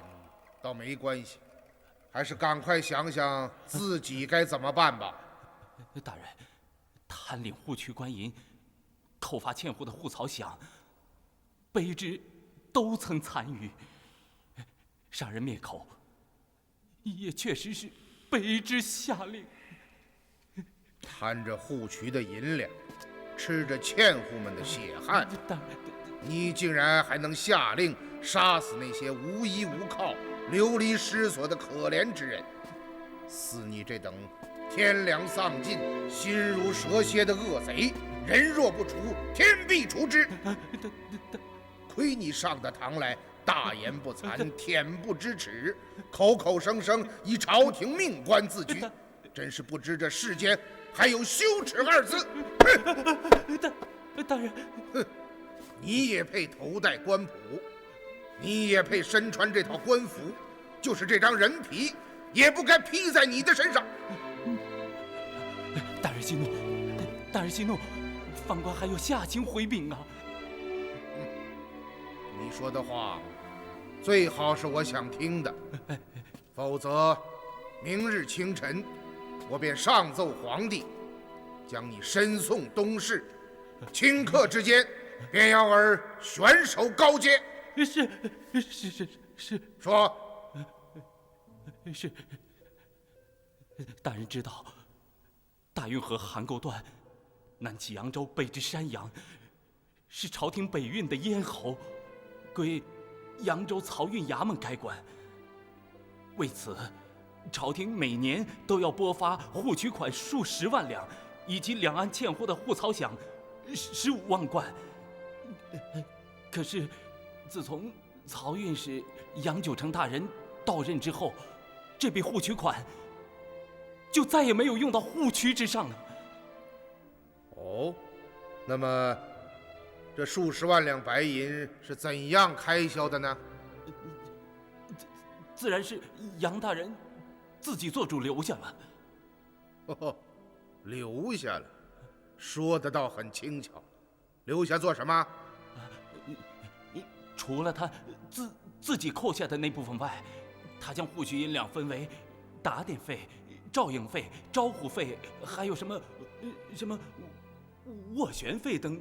倒没关系，还是赶快想想自己该怎么办吧。大人，贪领户区官银，扣发欠户的户曹饷，卑职都曾参与。杀人灭口，也确实是卑职下令。贪着户渠的银两，吃着欠户们的血汗，你竟然还能下令杀死那些无依无靠、流离失所的可怜之人！似你这等天良丧尽、心如蛇蝎的恶贼，人若不除，天必除之。亏你上得堂来，大言不惭，恬不知耻，口口声声以朝廷命官自居，真是不知这世间还有羞耻二字。大人，哼，你也配头戴官仆，你也配身穿这套官服，就是这张人皮，也不该披在你的身上。大人息怒，大人息怒，犯官还有下情回禀啊。你说的话，最好是我想听的，否则，明日清晨，我便上奏皇帝，将你申送东市，顷刻之间，便要儿悬首高阶。是。说。是。大人知道，大运河邗沟段，南起扬州，北至山阳，是朝廷北运的咽喉，归扬州漕运衙门该管。为此，朝廷每年都要拨发户取款数十万两，以及两岸欠货的户漕饷15万贯。可是，自从漕运使杨九成大人到任之后，这笔户取款就再也没有用到户渠之上了。哦，那么这数十万两白银是怎样开销的呢？自然是杨大人自己做主留下了。哦，留下了，说得倒很轻巧。留下做什么？除了他自己扣下的那部分外，他将户取银两分为打点费、照应费、招呼费，还有什么斡旋费等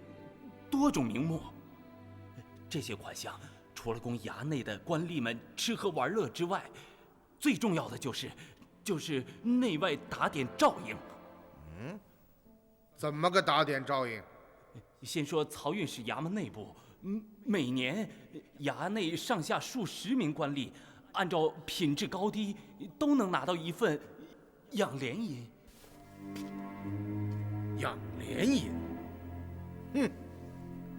多种名目。这些款项除了供衙内的官吏们吃喝玩乐之外，最重要的就是内外打点照应。怎么个打点照应？先说漕运使衙门内部，每年衙内上下数十名官吏，按照品质高低，都能拿到一份养廉银。养廉银，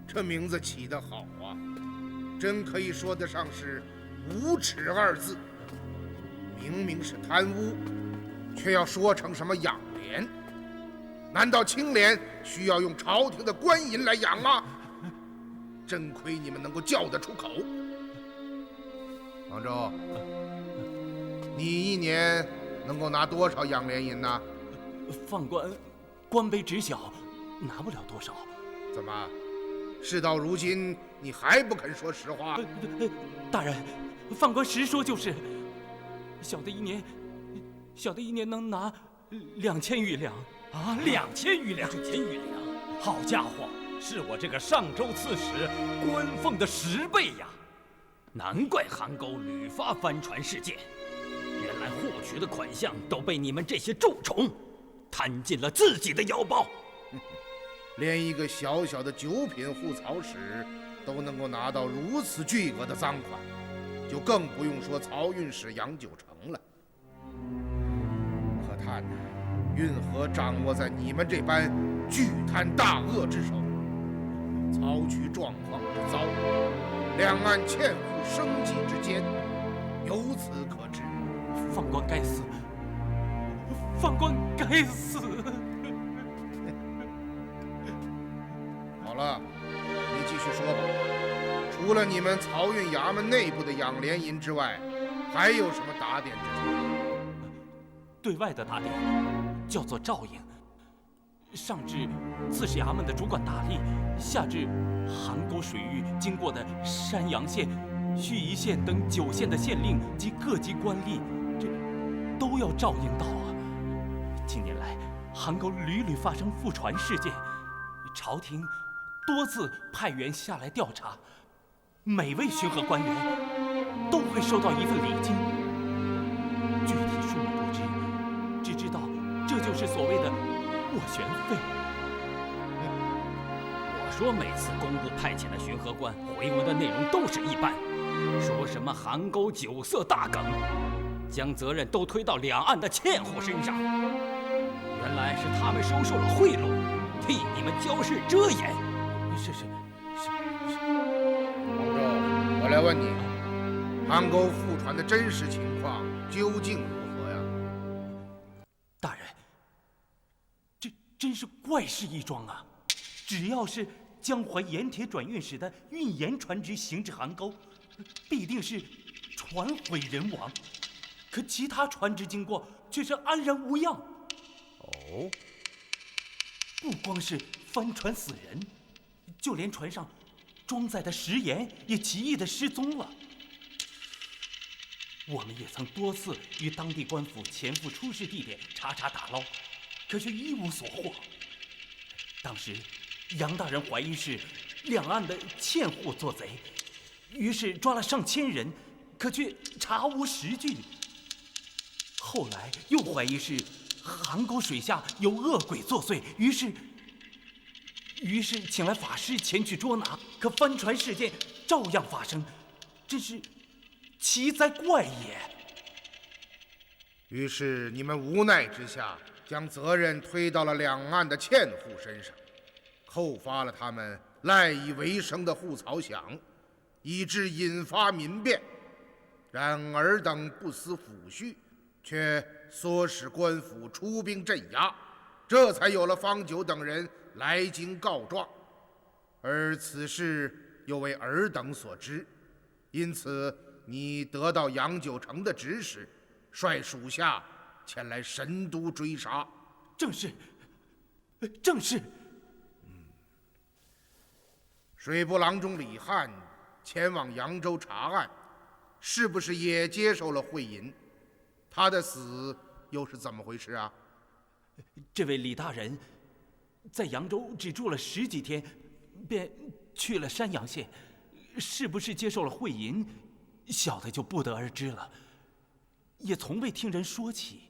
这名字起得好啊，真可以说得上是无耻二字。明明是贪污，却要说成什么养廉？难道清廉需要用朝廷的官银来养吗？真亏你们能够叫得出口。王周，你一年能够拿多少养廉银呢？犯官官卑职小，拿不了多少。怎么，事到如今你还不肯说实话？大人，犯官实说就是。小的一年能拿2000余两。啊，2000余两，2000余两，好家伙，是我这个上州刺史官俸的10倍呀！难怪邗沟屡发帆船事件，原来户渠的款项都被你们这些蛀虫贪进了自己的腰包。连一个小小的9品户漕使都能够拿到如此巨额的赃款，就更不用说漕运使杨九成了。可叹呐，运河掌握在你们这般巨贪大恶之手，漕渠状况之糟，两岸欠户生计之艰，由此可知。犯官该死！犯官该死！好了，你继续说吧。除了你们漕运衙门内部的养廉银之外，还有什么打点之处？对外的打点叫做照应，上至刺史衙门的主管大吏，下至邗沟水域经过的山阳县、盱眙县等9县的县令及各级官吏，这都要照应到啊。近年来，邗沟屡屡发生覆船事件，朝廷多次派员下来调查，每位巡河官员都会收到一份礼金，具体数目不知，只知道这就是所谓的斡旋费。我说每次工部派遣的巡河官回文的内容都是一般，说什么邗沟酒色大梗，将责任都推到两岸的欠户身上。原来是他们收受了贿赂，替你们交事遮掩。是。王周，我来问你，邗沟覆船的真实情况究竟如何呀？大人，真是怪事一桩啊！只要是江淮盐铁转运使的运盐船只行至邗沟，必定是船毁人亡；可其他船只经过，却是安然无恙。哦，不光是帆船死人，就连船上装载的食盐也奇异的失踪了。我们也曾多次与当地官府前赴出事地点查查打捞，可却一无所获。当时杨大人怀疑是两岸的佃户做贼，于是抓了上千人，可却查无实据。后来又怀疑是邗沟水下有恶鬼作祟，于是请来法师前去捉拿，可帆船事件照样发生，真是奇哉怪也。于是你们无奈之下，将责任推到了两岸的佃户身上，扣发了他们赖以为生的户曹饷，以致引发民变。然尔等不思抚恤，却唆使官府出兵镇压，这才有了方九等人来京告状。而此事又为尔等所知，因此你得到杨九成的指使，率属下前来神都追杀。正是，正是。水部郎中李翰前往扬州查案，是不是也接受了贿银？他的死又是怎么回事啊？这位李大人在扬州只住了10几天，便去了山阳县，是不是接受了贿银，小的就不得而知了。也从未听人说起，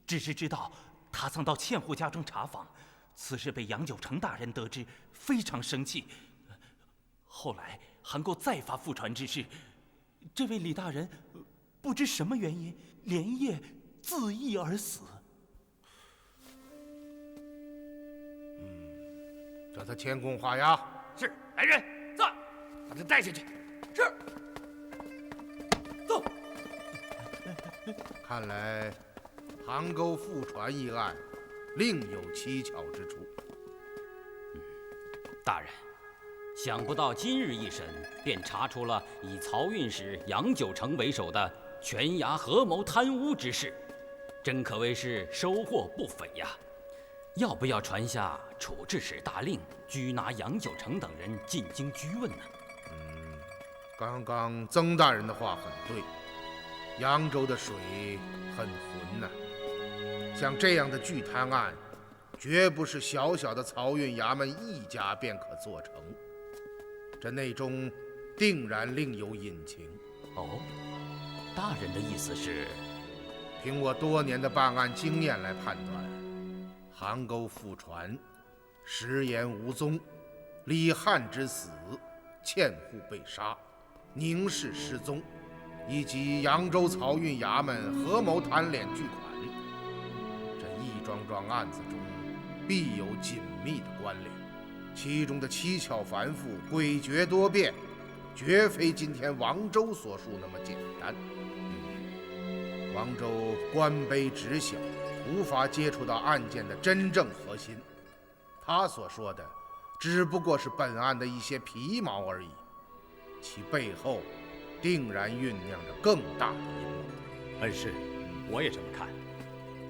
只是知道他曾到佃户家中查访，此事被杨九成大人得知，非常生气。后来邗沟再发复船之事，这位李大人不知什么原因，连夜自缢而死。叫他签供画押。是，来人，在，把他带下去。是。走。看来邗沟复船一案另有蹊跷之处。大人，想不到今日一审便查出了以漕运使杨九成为首的全衙合谋贪污之事，真可谓是收获不菲呀！要不要传下处置使大令，拘拿杨九成等人进京拘问呢？刚刚曾大人的话很对，扬州的水很浑呐。像这样的巨贪案，绝不是小小的漕运衙门一家便可做成，这内中定然另有隐情。哦，大人的意思是？凭我多年的办案经验来判断，邗沟复船，食盐无踪，李翰之死，佃户被杀，宁氏失踪，以及扬州漕运衙门合谋贪敛巨款，这一桩桩案子中必有紧密的关联，其中的蹊跷繁复、诡谲多变，绝非今天王周所述那么简单。王周官卑职小，无法接触到案件的真正核心，他所说的只不过是本案的一些皮毛而已，其背后定然酝酿着更大的阴谋。恩师，我也这么看。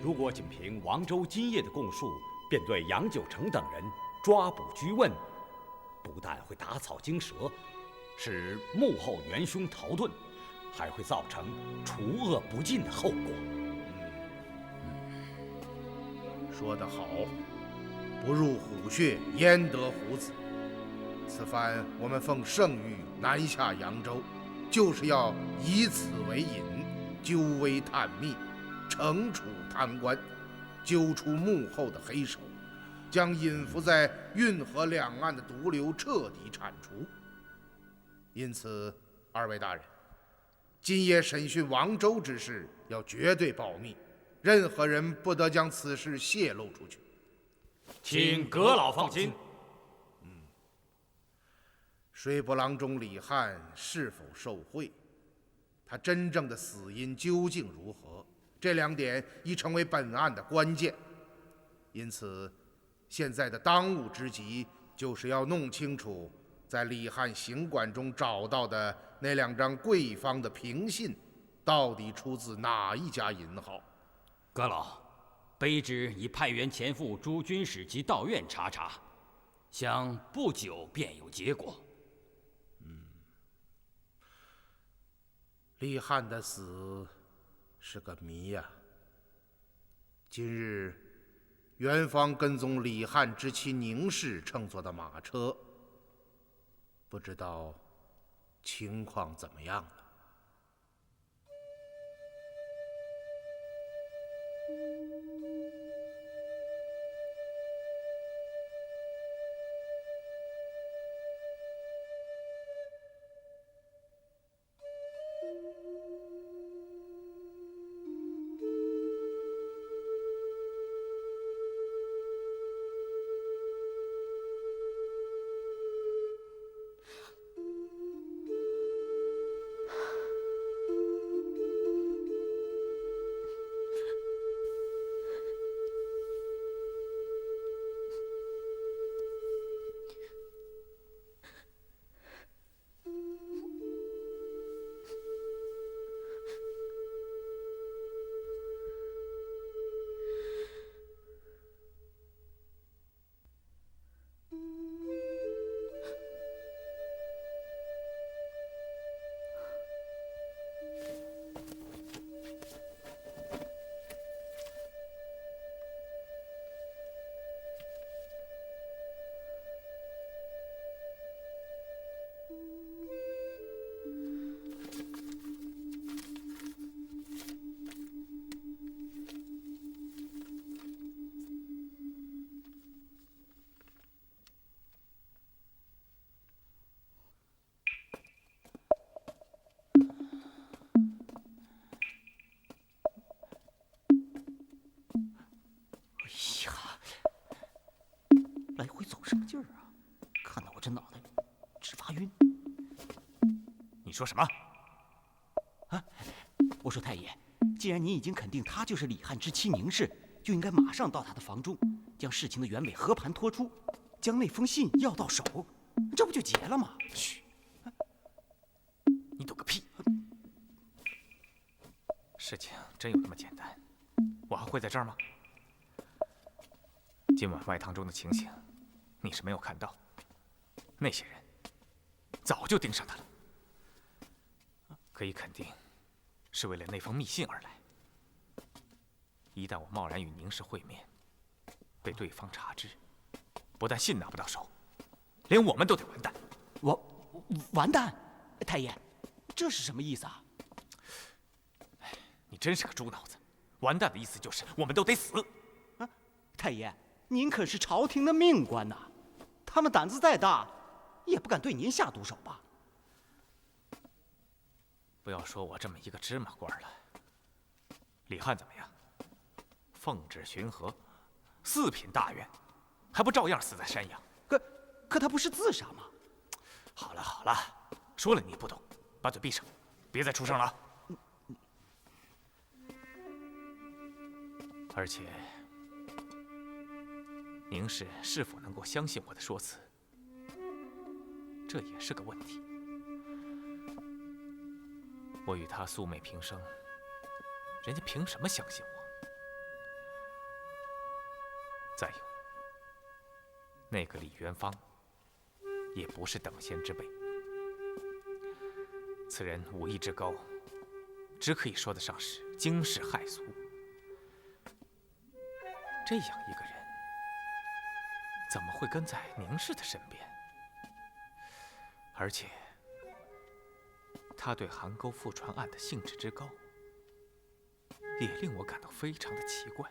如果仅凭王周今夜的供述，便对杨九成等人抓捕拘问，不但会打草惊蛇，使幕后元凶逃遁，还会造成除恶不尽的后果。说得好，不入虎穴，焉得虎子。此番我们奉圣谕南下扬州，就是要以此为引，究微探秘，惩处贪官，揪出幕后的黑手，将隐伏在运河两岸的毒瘤彻底铲除。因此，二位大人，今夜审讯王周之事要绝对保密，任何人不得将此事泄露出去。请阁老放心。水部郎中李翰是否受贿？他真正的死因究竟如何？这2点已成为本案的关键。因此，现在的当务之急就是要弄清楚，在李汉行馆中找到的那2张贵方的凭信，到底出自哪一家银行。阁老，卑职已派员前赴诸军使及道院查查，想不久便有结果。李汉的死是个谜呀。今日元方跟踪李汉之妻宁氏乘坐的马车，不知道情况怎么样了。来回走什么劲儿啊？看得我这脑袋直发晕。你说什么？啊！我说太爷，既然您已经肯定她就是李汉之妻宁氏，就应该马上到她的房中，将事情的原委和盘托出，将那封信要到手，这不就结了吗？嘘！你懂个屁！事情真有那么简单？我还会在这儿吗？今晚外堂中的情形，你是没有看到。那些人早就盯上他了，可以肯定是为了那封密信而来。一旦我贸然与宁氏会面，被对方察知，不但信拿不到手，连我们都得完蛋。完蛋？太爷，这是什么意思啊？你真是个猪脑子！完蛋的意思就是我们都得死。啊，太爷，您可是朝廷的命官呐，他们胆子再大，也不敢对您下毒手吧？不要说我这么一个芝麻官了，李汉怎么样？奉旨巡河，4品大员，还不照样死在山阳？可他不是自杀吗？好了好了，说了你不懂，把嘴闭上，别再出声了啊！而且，宁氏是否能够相信我的说辞，这也是个问题。我与她素昧平生，人家凭什么相信我？再有，那个李元芳也不是等闲之辈，此人武艺之高，只可以说得上是惊世骇俗。这样一个人，怎么会跟在宁氏的身边？而且，他对邗沟覆船案的兴致之高，也令我感到非常的奇怪。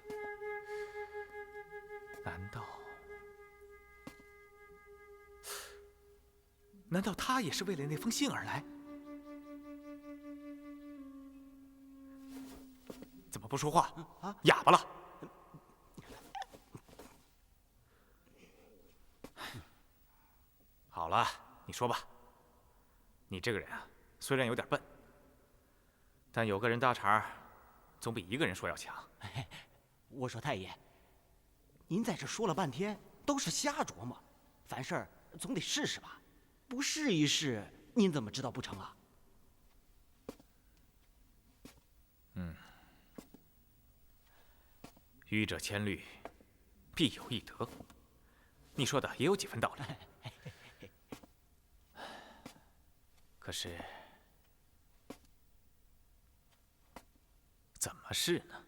难道他也是为了那封信而来？怎么不说话？哑巴了？好了，你说吧。你这个人啊，虽然有点笨，但有个人搭茬，总比一个人说要强。我说太爷，您在这说了半天，都是瞎琢磨。凡事总得试试吧，不试一试，您怎么知道不成啊？愚者千虑，必有一得。你说的也有几分道理。可是，怎么试呢？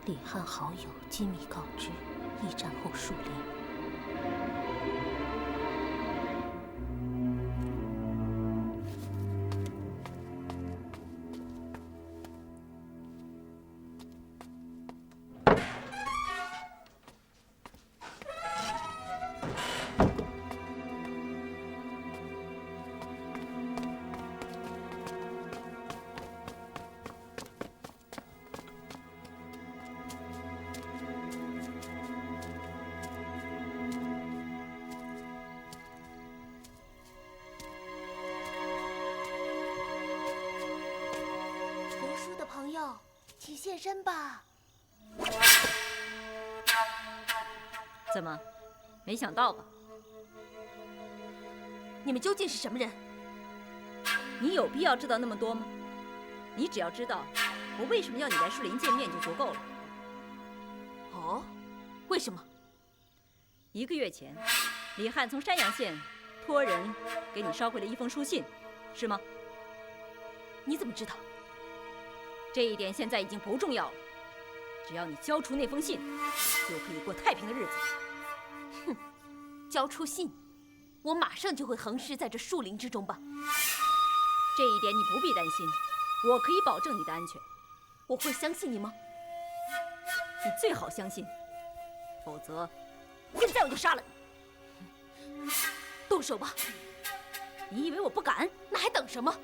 李汉好友机密告知，一战后树林。朋友，请现身吧。怎么，没想到吧？你们究竟是什么人？你有必要知道那么多吗？你只要知道我为什么要你来树林见面就足够了。哦，为什么？1个月前，李汉从山阳县托人给你捎回了一封书信，是吗？你怎么知道？这一点现在已经不重要了，只要你交出那封信，就可以过太平的日子。哼，交出信，我马上就会横尸在这树林之中吧。这一点你不必担心，我可以保证你的安全。我会相信你吗？你最好相信，否则，现在我就杀了你。动手吧！你以为我不敢？那还等什么？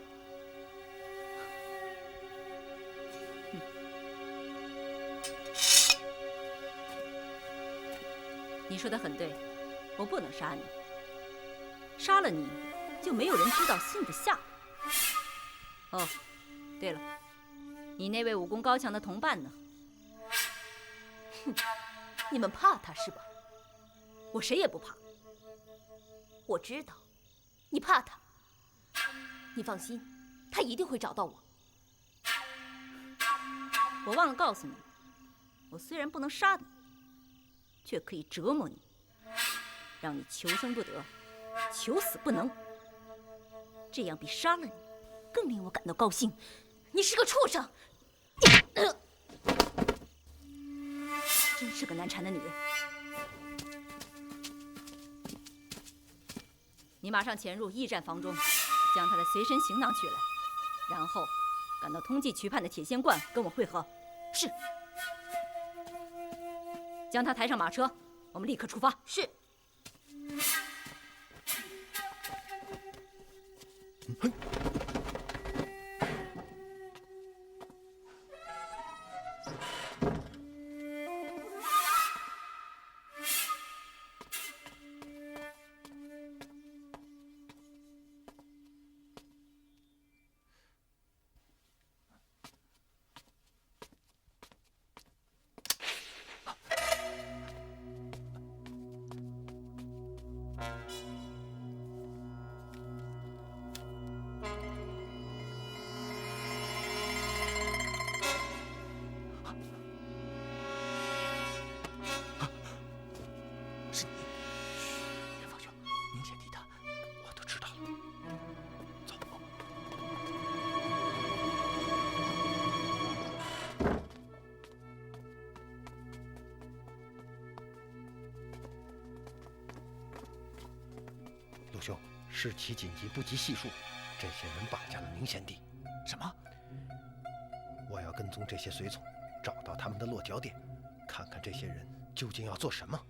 你说的很对，我不能杀你。杀了你，就没有人知道信的下落。哦，对了，你那位武功高强的同伴呢？哼，你们怕他是吧？我谁也不怕。我知道，你怕他。你放心，他一定会找到我。我忘了告诉你，我虽然不能杀你，却可以折磨你，让你求生不得，求死不能。这样比杀了你更令我感到高兴。你是个畜生！真是个难缠的女人。你马上潜入驿站房中，将他的随身行囊取来，然后赶到通济渠畔的铁仙观跟我会合。是。将他抬上马车，我们立刻出发。是。陆兄，事情紧急，不及细数。这些人绑架了宁贤弟。什么？我要跟踪这些随从，找到他们的落脚点，看看这些人究竟要做什么。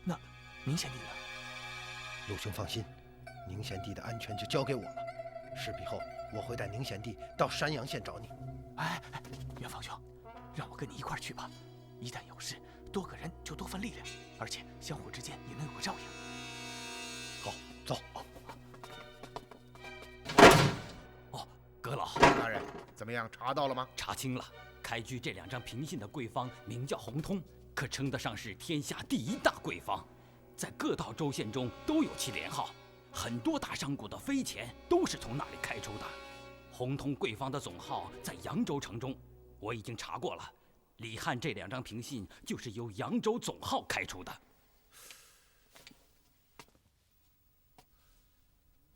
那宁贤弟呢？陆兄放心，宁贤弟的安全就交给我了。事毕后，我会带宁贤弟到山阳县找你。哎，元芳兄，让我跟你一块儿去吧。一旦有事，多个人就多份力量，而且相互之间也能有个照应。好，走。哦，阁老大人，怎么样？查到了吗？查清了，开具这2张平信的贵方名叫洪通，可称得上是天下第1大贵方，在各道州县中都有其连号，很多大商贾的飞钱都是从那里开出的。洪通贵方的总号在扬州城中，我已经查过了。李汉这2张平信就是由扬州总号开出的。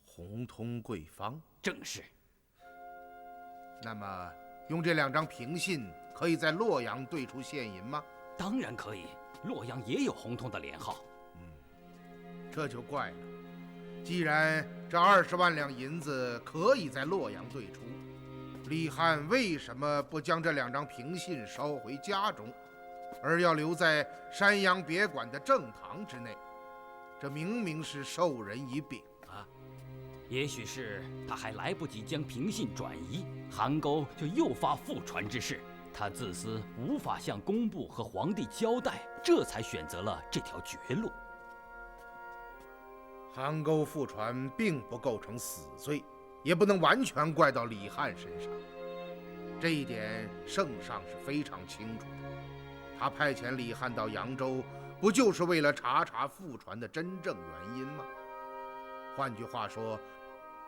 洪通贵方，正是。那么，用这2张平信可以在洛阳兑出现银吗？当然可以，洛阳也有洪通的连号。这就怪了。既然这20万两银子可以在洛阳兑出，李汉为什么不将这2张平信捎回家中，而要留在山阳别馆的正堂之内？这明明是授人以柄啊！也许是他还来不及将平信转移，韩沟就又发复传之事。他自私，无法向工部和皇帝交代，这才选择了这条绝路。韩沟复传并不构成死罪，也不能完全怪到李汉身上。这一点圣上是非常清楚的。他派遣李汉到扬州，不就是为了查查复传的真正原因吗？换句话说，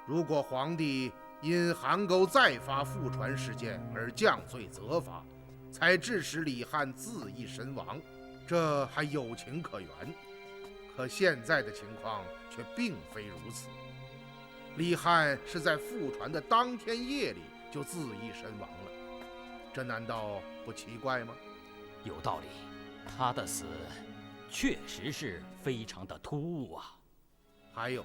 如果皇帝因韩沟再发复传事件而降罪责罚，才致使李汉自缢身亡，这还有情可原。可现在的情况却并非如此。李汉是在复传的当天夜里就自缢身亡了，这难道不奇怪吗？有道理，他的死确实是非常的突兀啊。还有，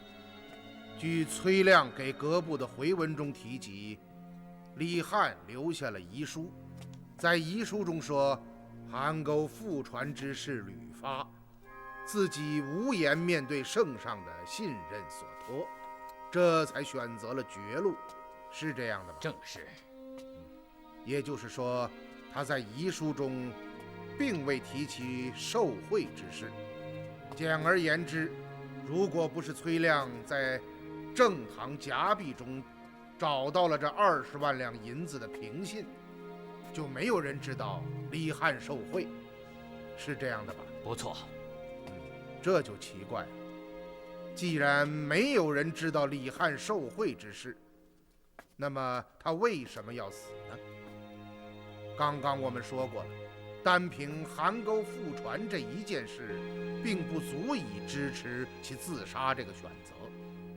据崔亮给阁部的回文中提及，李汉留下了遗书，在遗书中说，韩沟复传之事屡发，自己无颜面对圣上的信任所托，这才选择了绝路，是这样的吗？正是。也就是说，他在遗书中并未提起受贿之事。简而言之，如果不是崔亮在正堂夹壁中找到了这20万两银子的凭信，就没有人知道李汉受贿，是这样的吧？不错。这就奇怪了。既然没有人知道李汉受贿之事，那么他为什么要死呢？刚刚我们说过了，单凭韩沟复传这一件事，并不足以支持其自杀这个选择。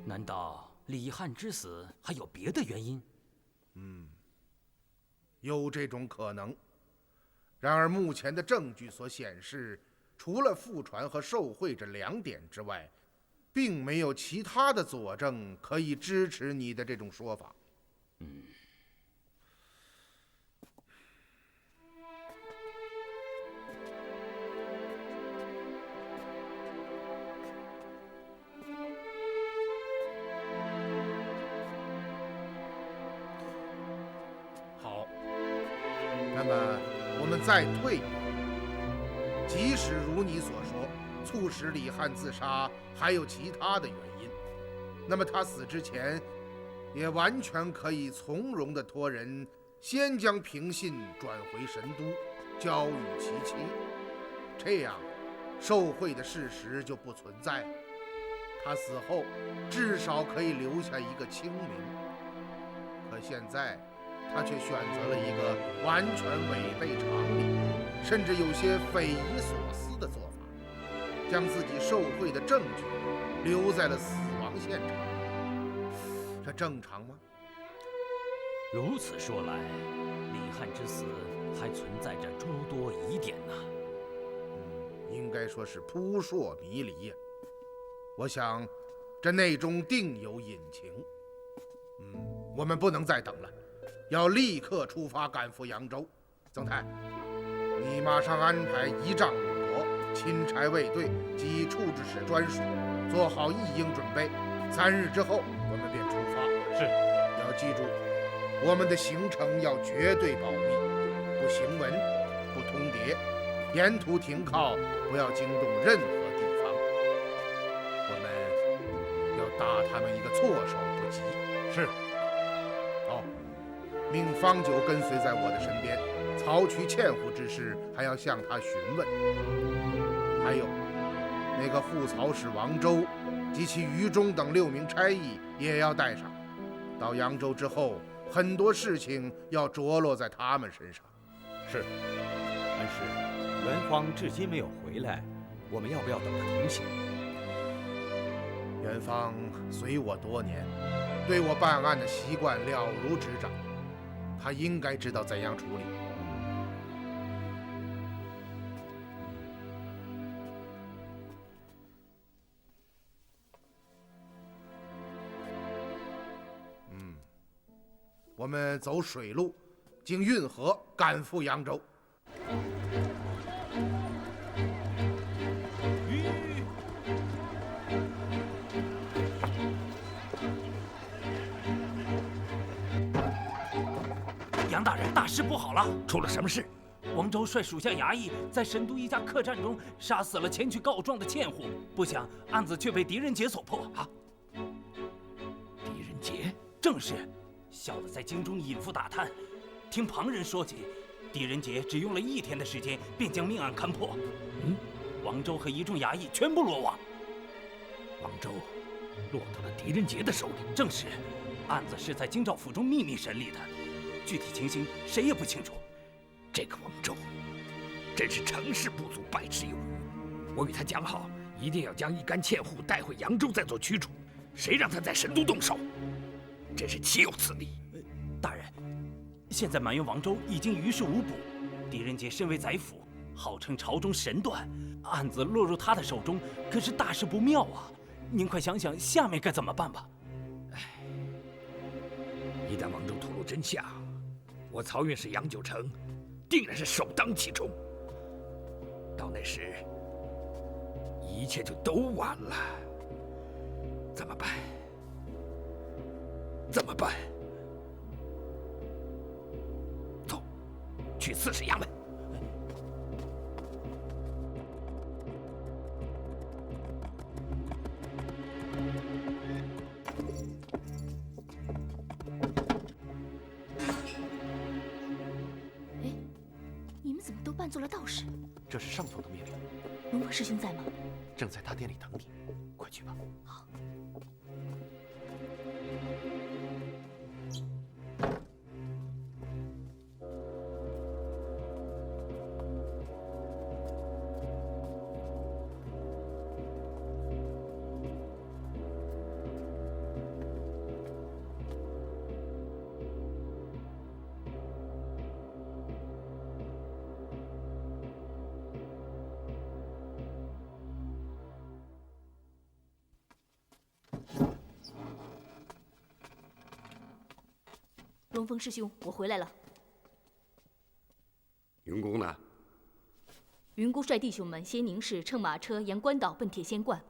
难道李汉之死还有别的原因？有这种可能。然而目前的证据所显示，除了复传和受贿这2点之外，并没有其他的佐证可以支持你的这种说法。好，那么我们再退一步，即使如你所说，促使李翰自杀还有其他的原因，那么他死之前也完全可以从容地托人先将平信转回神都，交与其妻，这样受贿的事实就不存在了。他死后至少可以留下一个清名。可现在他却选择了一个完全违背常理，甚至有些匪夷所思的做法，将自己受贿的证据留在了死亡现场。这正常吗？如此说来，李翰之死还存在着诸多疑点呢。应该说是扑朔迷离呀。我想，这内中定有隐情。我们不能再等了，要立刻出发赶赴扬州。曾泰，你马上安排仪仗鲁国、钦差卫队及处置使专属做好一应准备。3日之后，我们便出发。是。要记住，我们的行程要绝对保密，不行文，不通牒，沿途停靠，不要惊动任何地方。我们要打他们一个措手不及。是。好，命方九跟随在我的身边，曹渠欠户之事还要向他询问。还有，那个副曹使王周及其余中等6名差役也要带上。到扬州之后，很多事情要着落在他们身上。是。但是元芳至今没有回来，我们要不要等他同行？元芳随我多年，对我办案的习惯了如指掌，他应该知道怎样处理。我们走水路，经运河赶赴扬州。杨大人，大事不好了！出了什么事？王周率属下衙役在神都一家客栈中杀死了前去告状的欠户，不想案子却被狄仁杰所破。啊！狄仁杰？正是。小的在京中隐伏打探，听旁人说起，狄仁杰只用了1天的时间便将命案勘破。王周和一众衙役全部落网。王周落到了狄仁杰的手里。正是，案子是在京兆府中秘密审理的，具体情形谁也不清楚。这个王周真是成事不足败事有余。我与他讲好，一定要将一干欠户带回扬州再做驱逐，谁让他在神都动手？真是岂有此理！大人，现在埋怨王周已经于事无补，狄仁杰身为宰辅，号称朝中神断，案子落入他的手中，可是大事不妙啊！您快想想下面该怎么办吧。一旦王周吐露真相，我曹院士杨九成定然是首当其冲。到那时，一切就都完了。怎么办？怎么办？走，去刺史衙门。哎，你们怎么都扮作了道士？这是上头的命令。龙王师兄在吗？正在大殿里等你，快去吧。好。东风师兄，我回来了。云姑呢？云姑率弟兄们携宁氏乘马车沿关道奔铁仙观。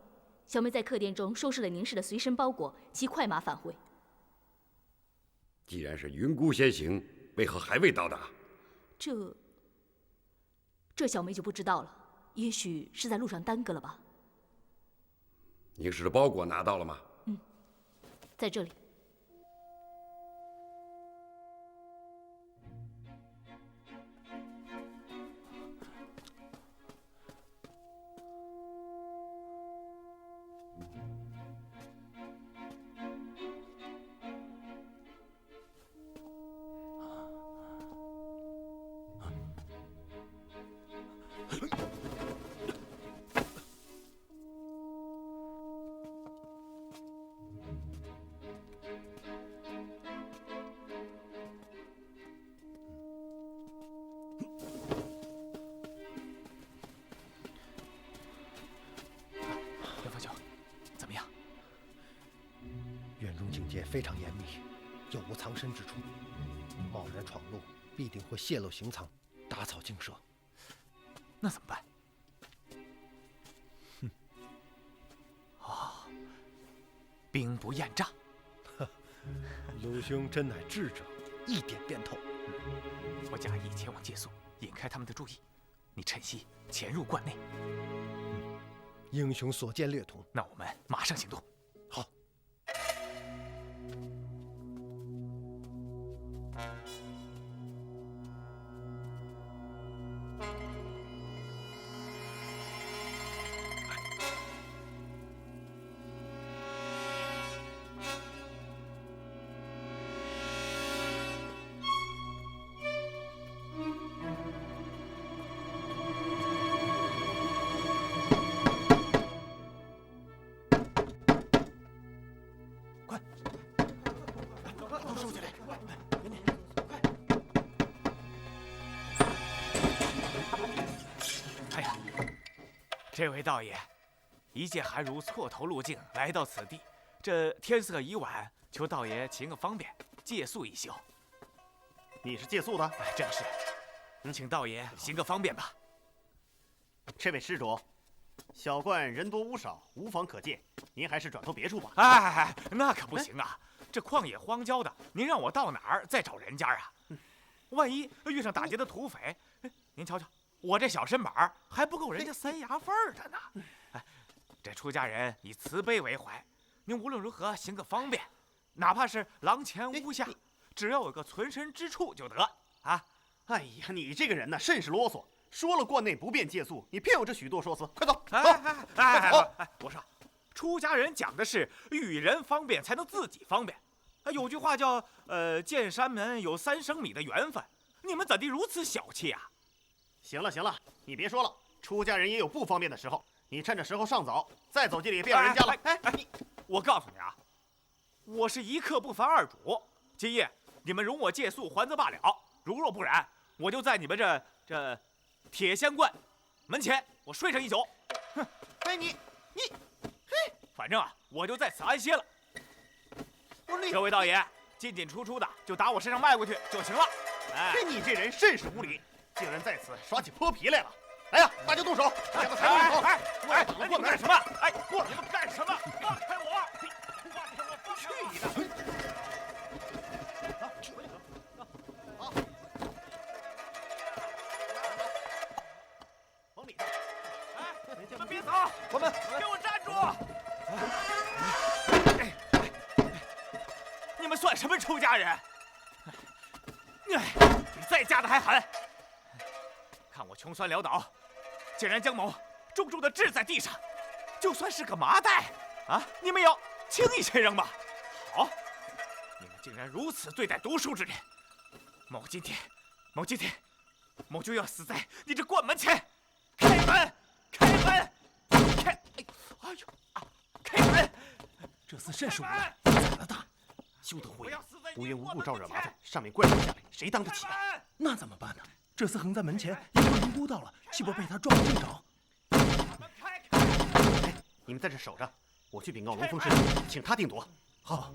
小妹在客店中收拾了宁氏的随身包裹，骑快马返回。既然是云姑先行，为何还未到达？这小妹就不知道了，也许是在路上耽搁了吧。宁氏的包裹拿到了吗？在这里。非常严密，有无藏身之处。贸然闯入，必定会泄露行藏，打草惊蛇。那怎么办？兵不厌诈。卢兄真乃智者，一点便透。我假意前往借宿，引开他们的注意。你趁机潜入观内。英雄所见略同。那我们马上行动。好。这位道爷，一介寒儒错投路径来到此地，这天色已晚，求道爷行个方便，借宿一宿。你是借宿的？正是，请道爷行个方便吧。这位施主，小观人多屋少，无房可借，您还是转投别处吧。那可不行啊！这旷野荒郊的，您让我到哪儿再找人家啊？万一遇上打劫的土匪，您瞧瞧。我这小身板还不够人家3牙缝的呢。这出家人以慈悲为怀，您无论如何行个方便，哪怕是廊前屋下，只要有个存身之处就得啊！哎呀，你这个人呢，甚是啰嗦。说了观内不便借宿，你偏有这许多说辞。快走，走！我说，出家人讲的是与人方便才能自己方便。有句话叫见山门有3升米的缘分，你们怎地如此小气啊？行了行了，你别说了，出家人也有不方便的时候。你趁着时候尚早，再走进里便让人家了。我告诉你啊，我是一刻不烦二主。今夜你们容我借宿还则罢了，如若不然，我就在你们这铁仙观门前我睡上一宿。哼，反正啊，我就在此安歇了。各位道爷，进进出出的就打我身上迈过去就行了。你这人甚是无礼。竟然在此耍起泼皮来了！来呀，大家动手！大家都抬住手！你们干什么？过来！你们干什么？放开我！去你的！好，往里头！你们别走！我们给我站住！你们算什么出家人？比在家的还狠！看我穷酸潦倒，竟然将某重重的掷在地上，就算是个麻袋啊，你们要轻易些扔吧？好，你们竟然如此对待读书之人，某今天就要死在你这观门前！开门！开门！开门！这厮甚是无赖，宰了他！休得胡言，无缘无故招惹麻烦，上面怪罪下来，谁当得起啊？那怎么办呢？这厮横在门前，一会儿云姑到了，岂不被他撞个正着？你们在这守着，我去禀告龙峰师兄，请他定夺。好。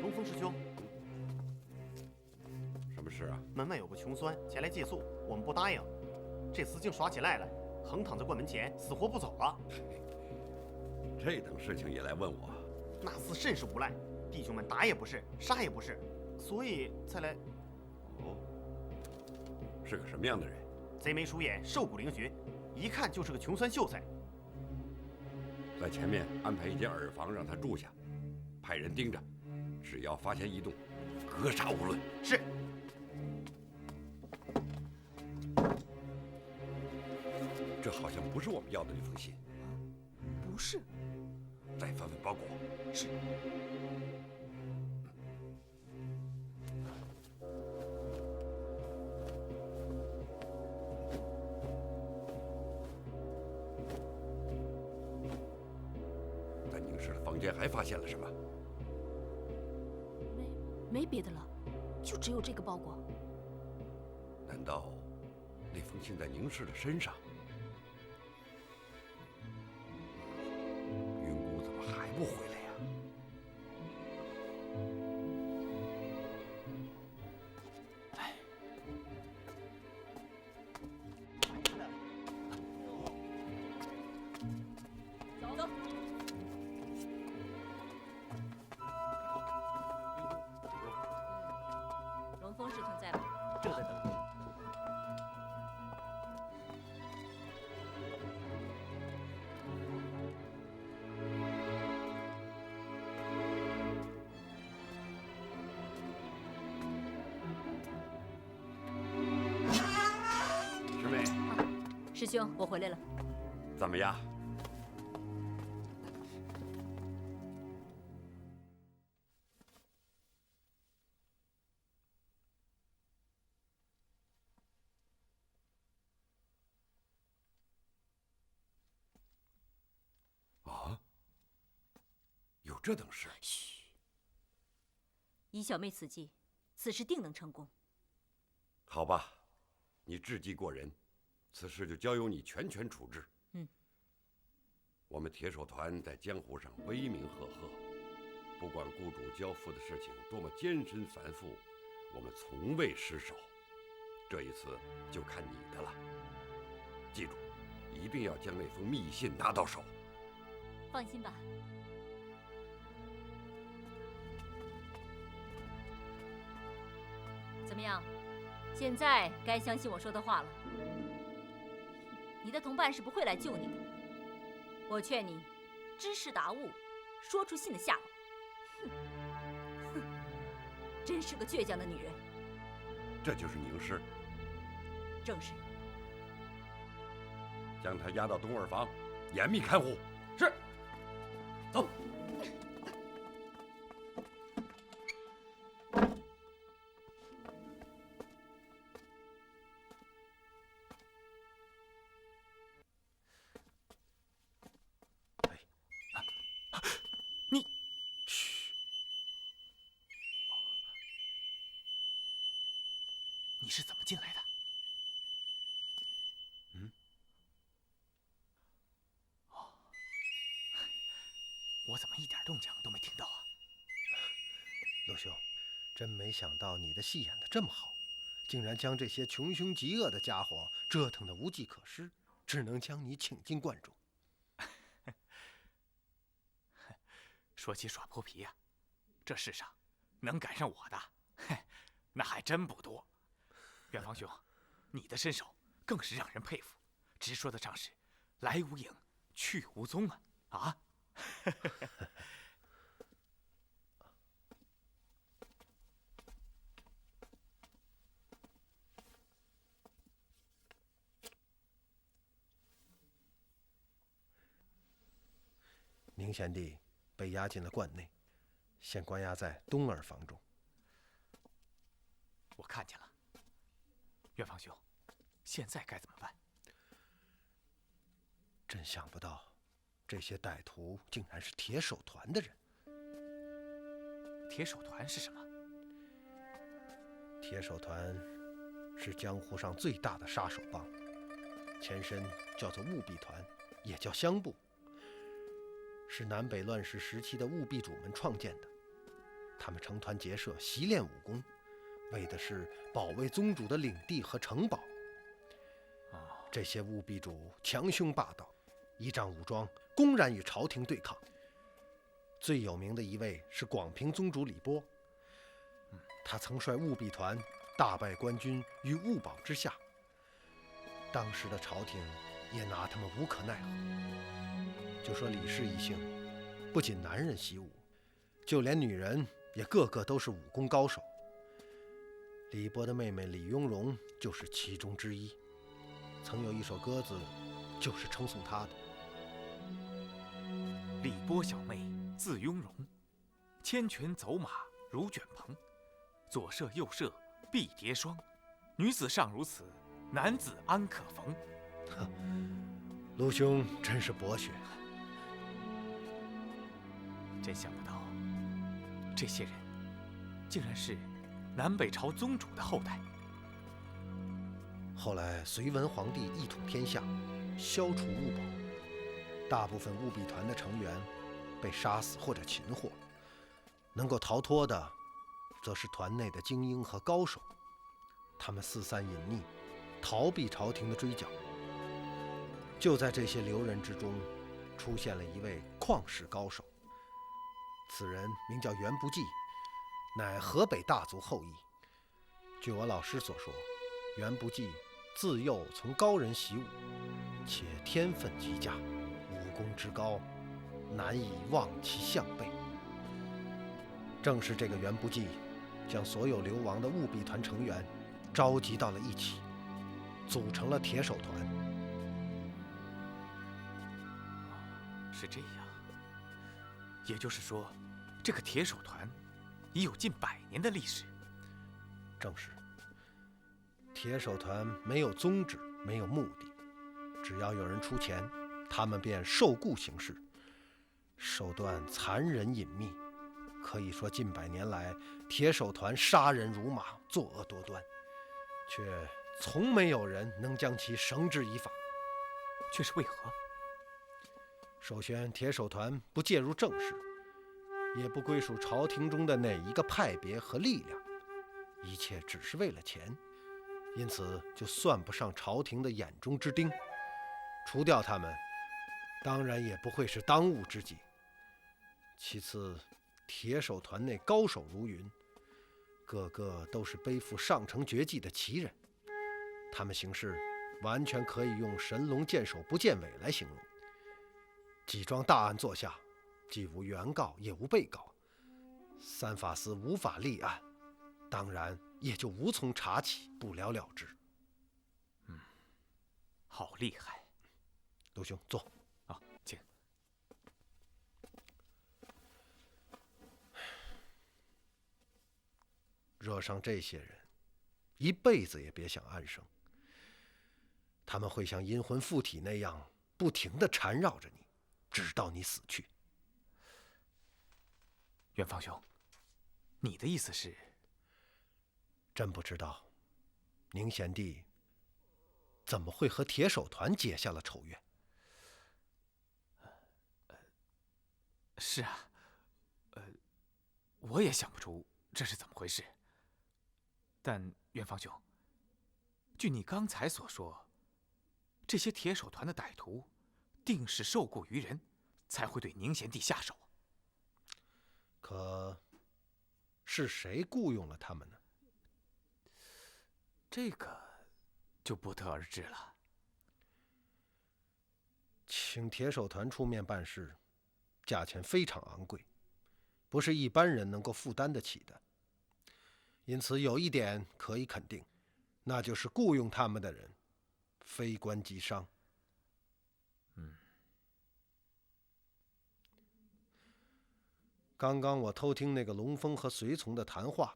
龙峰师兄，什么事啊？门外有个穷酸前来借宿，我们不答应，这厮竟耍起赖来，横躺在关门前，死活不走了。这等事情也来问我？那厮甚是无赖，弟兄们打也不是，杀也不是，所以才来。哦，是个什么样的人？贼眉鼠眼，瘦骨嶙峋，一看就是个穷酸秀才。在前面安排一间耳房让他住下，派人盯着，只要发现异动，格杀无论。是。这好像不是我们要的那封信。不是。再翻翻包裹。是。在宁氏的房间还发现了什么？没别的了，就只有这个包裹。难道那封信在宁氏的身上？云姑怎么还不回来呀？走。龙峰师兄在吗？正在等你。师妹，师兄，我回来了。怎么样？啊？有这等事？嘘！以小妹此计，此事定能成功。好吧，你智计过人，此事就交由你全权处置。嗯。我们铁手团在江湖上威名赫赫，不管雇主交付的事情多么艰深繁复，我们从未失手。这一次就看你的了。记住，一定要将那封密信拿到手。放心吧。怎么样？现在该相信我说的话了。你的同伴是不会来救你的。我劝你知事达悟，说出信的下落。哼，真是个倔强的女人。这就是宁氏。正是。将她押到东耳房，严密看护。是。走。你是怎么进来的？哦，我怎么一点动静都没听到啊？陆兄，真没想到你的戏演得这么好，竟然将这些穷凶极恶的家伙折腾得无计可施，只能将你请进观中。说起耍泼皮呀，这世上能赶上我的，那还真不多。远房兄，你的身手更是让人佩服，直说得上是来无影，去无踪啊！啊！宁贤弟被押进了观内，现关押在东耳房中。我看见了。远房兄，现在该怎么办？真想不到，这些歹徒竟然是铁手团的人。铁手团是什么？铁手团是江湖上最大的杀手帮，前身叫做务弊团，也叫乡部，是南北乱世时期的务弊主们创建的。他们成团结社，习练武功，为的是保卫宗主的领地和城堡。这些务必主强凶霸道，依仗武装，公然与朝廷对抗。最有名的一位是广平宗主李波，他曾率务必团大败官军于务堡之下，当时的朝廷也拿他们无可奈何。就说李氏一姓，不仅男人习武，就连女人也个个都是武功高手。李波的妹妹李雍容就是其中之一，曾有一首歌子就是称颂她的。李波小妹字雍容，牵拳走马如卷蓬，左射右射必叠双，女子尚如此，男子安可逢？卢兄真是博学，真想不到，这些人竟然是南北朝宗主的后代。后来隋文皇帝一统天下，消除务堡，大部分务必团的成员被杀死或者擒获，能够逃脱的，则是团内的精英和高手。他们四散隐匿，逃避朝廷的追剿。就在这些流人之中，出现了一位旷世高手。此人名叫袁不济，乃河北大族后裔。据我老师所说，袁不济自幼从高人习武，且天分极佳，武功之高，难以望其项背。正是这个袁不济，将所有流亡的务必团成员召集到了一起，组成了铁手团。是这样，也就是说，这个铁手团已有近100年的历史。正是。铁手团没有宗旨，没有目的，只要有人出钱，他们便受雇行事，手段残忍隐秘。可以说近100年来，铁手团杀人如麻，作恶多端，却从没有人能将其绳之以法。却是为何？首先，铁手团不介入政事，也不归属朝廷中的哪一个派别和力量，一切只是为了钱，因此就算不上朝廷的眼中之钉。除掉他们，当然也不会是当务之急。其次，铁手团内高手如云，个个都是背负上乘绝技的奇人，他们行事完全可以用神龙见首不见尾来形容。几桩大案坐下，既无原告也无被告，三法司无法立案，当然也就无从查起，不了了之。好厉害。陆兄，坐。请。惹上这些人，一辈子也别想安生。他们会像阴魂附体那样，不停地缠绕着你，直到你死去。元芳兄，你的意思是？真不知道，宁贤弟怎么会和铁手团结下了仇怨？是啊，我也想不出这是怎么回事。但元芳兄，据你刚才所说，这些铁手团的歹徒定是受雇于人，才会对宁贤弟下手。可是谁雇佣了他们呢？这个就不得而知了。请铁手团出面办事，价钱非常昂贵，不是一般人能够负担得起的。因此有一点可以肯定，那就是雇佣他们的人非官即商。刚刚我偷听那个龙峰和随从的谈话，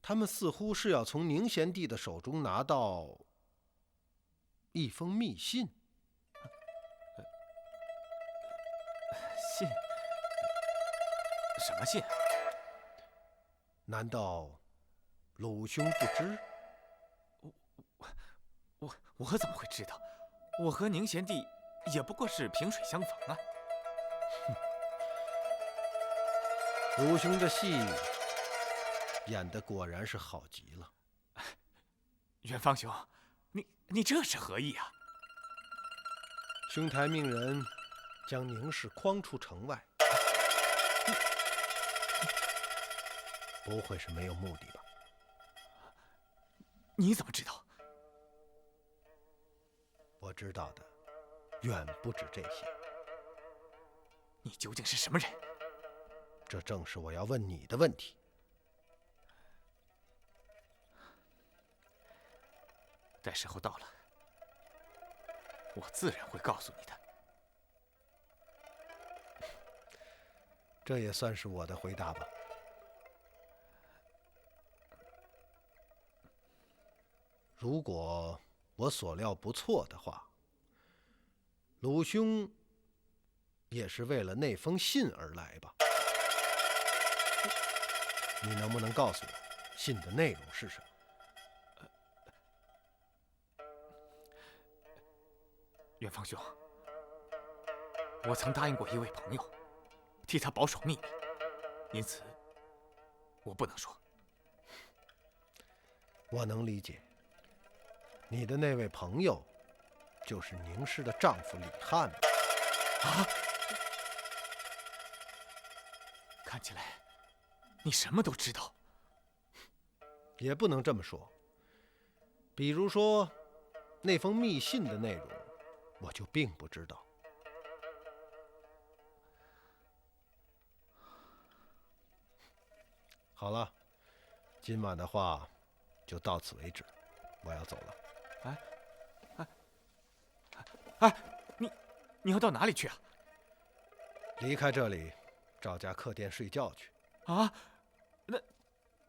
他们似乎是要从宁贤弟的手中拿到一封密信。信？什么信？难道鲁兄不知？我怎么会知道？我和宁贤弟也不过是萍水相逢啊。鲁兄这戏演的果然是好极了。元芳兄，你这是何意啊？兄台命人将宁氏诓出城外，不会是没有目的吧？你怎么知道？我知道的远不止这些。你究竟是什么人？这正是我要问你的问题。待时候到了，我自然会告诉你的。这也算是我的回答吧。如果我所料不错的话，鲁兄也是为了那封信而来吧？你能不能告诉我，信的内容是什么？元芳兄，我曾答应过一位朋友，替他保守秘密，因此我不能说。我能理解，你的那位朋友就是宁氏的丈夫李翰吗？啊！看起来你什么都知道。也不能这么说。比如说，那封密信的内容，我就并不知道。好了，今晚的话就到此为止，我要走了。你要到哪里去啊？离开这里，找家客店睡觉去。啊？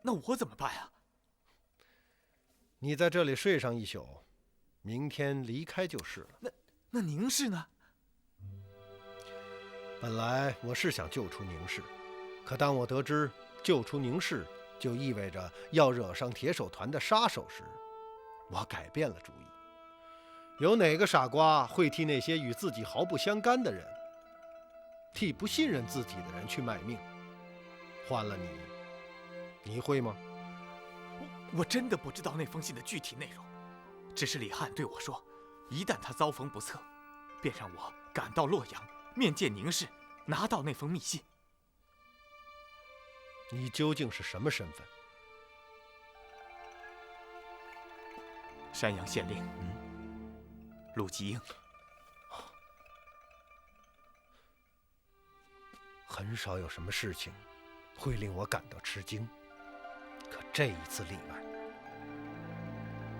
那我怎么办啊？你在这里睡上一宿，明天离开就是了。那宁氏呢？本来我是想救出宁氏，可当我得知救出宁氏就意味着要惹上铁手团的杀手时，我改变了主意。有哪个傻瓜会替那些与自己毫不相干的人，替不信任自己的人去卖命？换了你，你会吗？我真的不知道那封信的具体内容，只是李翰对我说，一旦他遭逢不测，便让我赶到洛阳面见宁氏，拿到那封密信。你究竟是什么身份？山阳县令，陆吉英。很少有什么事情会令我感到吃惊，可这一次例外。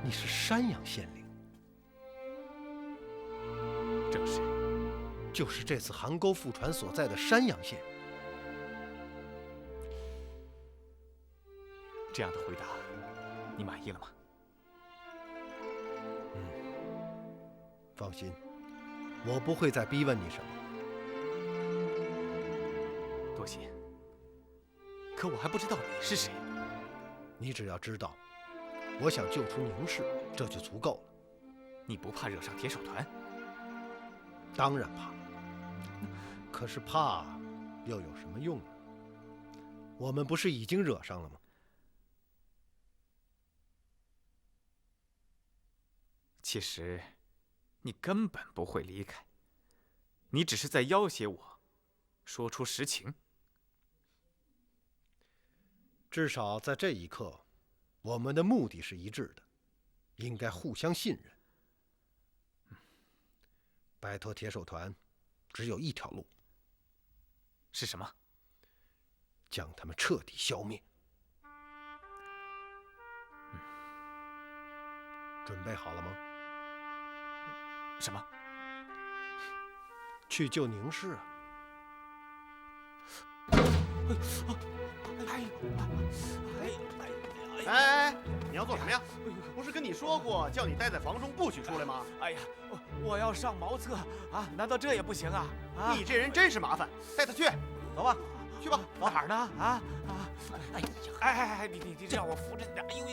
你是山阳县令？正是。就是这次邗沟复船所在的山阳县。这样的回答，你满意了吗？放心，我不会再逼问你什么。多谢。可我还不知道你是谁。你只要知道，我想救出宁氏，这就足够了。你不怕惹上铁手团？当然怕。可是怕又有什么用呢？我们不是已经惹上了吗？其实你根本不会离开，你只是在要挟我，说出实情。至少在这一刻，我们的目的是一致的，应该互相信任。摆脱铁手团，只有一条路。是什么？将他们彻底消灭。准备好了吗？什么？去救宁氏啊！哎，你要做什么呀？不是跟你说过叫你待在房中不许出来吗？哎呀，我要上茅厕啊！难道这也不行啊？你这人真是麻烦，带他去，走吧，去吧。哪儿呢？哎，你这让我扶着点。哎呦，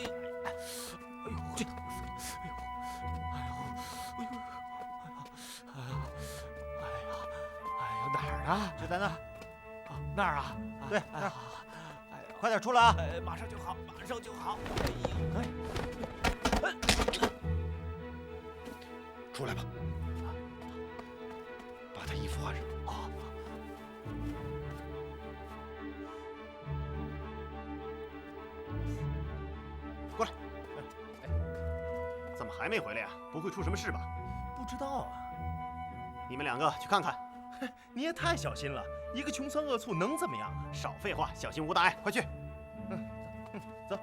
这，哎呀，哪儿呢？就在那。那儿啊？对，那儿。快点出来啊！马上就好，马上就好。出来吧，把他衣服换上。哦。过来。怎么还没回来呀？不会出什么事吧？不知道啊。你们两个去看看。你也太小心了，一个穷酸恶醋能怎么样啊？少废话，小心无大碍，快去。走。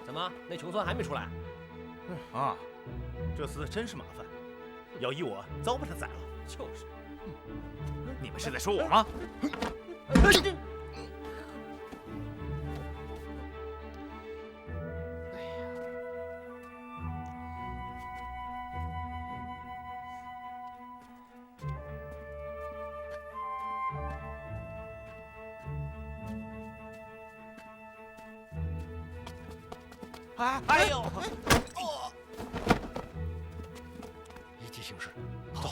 怎么，那穷酸还没出来？啊，这厮真是麻烦，要依我，早把他宰了。就是。你们是在说我吗？哎呦！依计行事，走。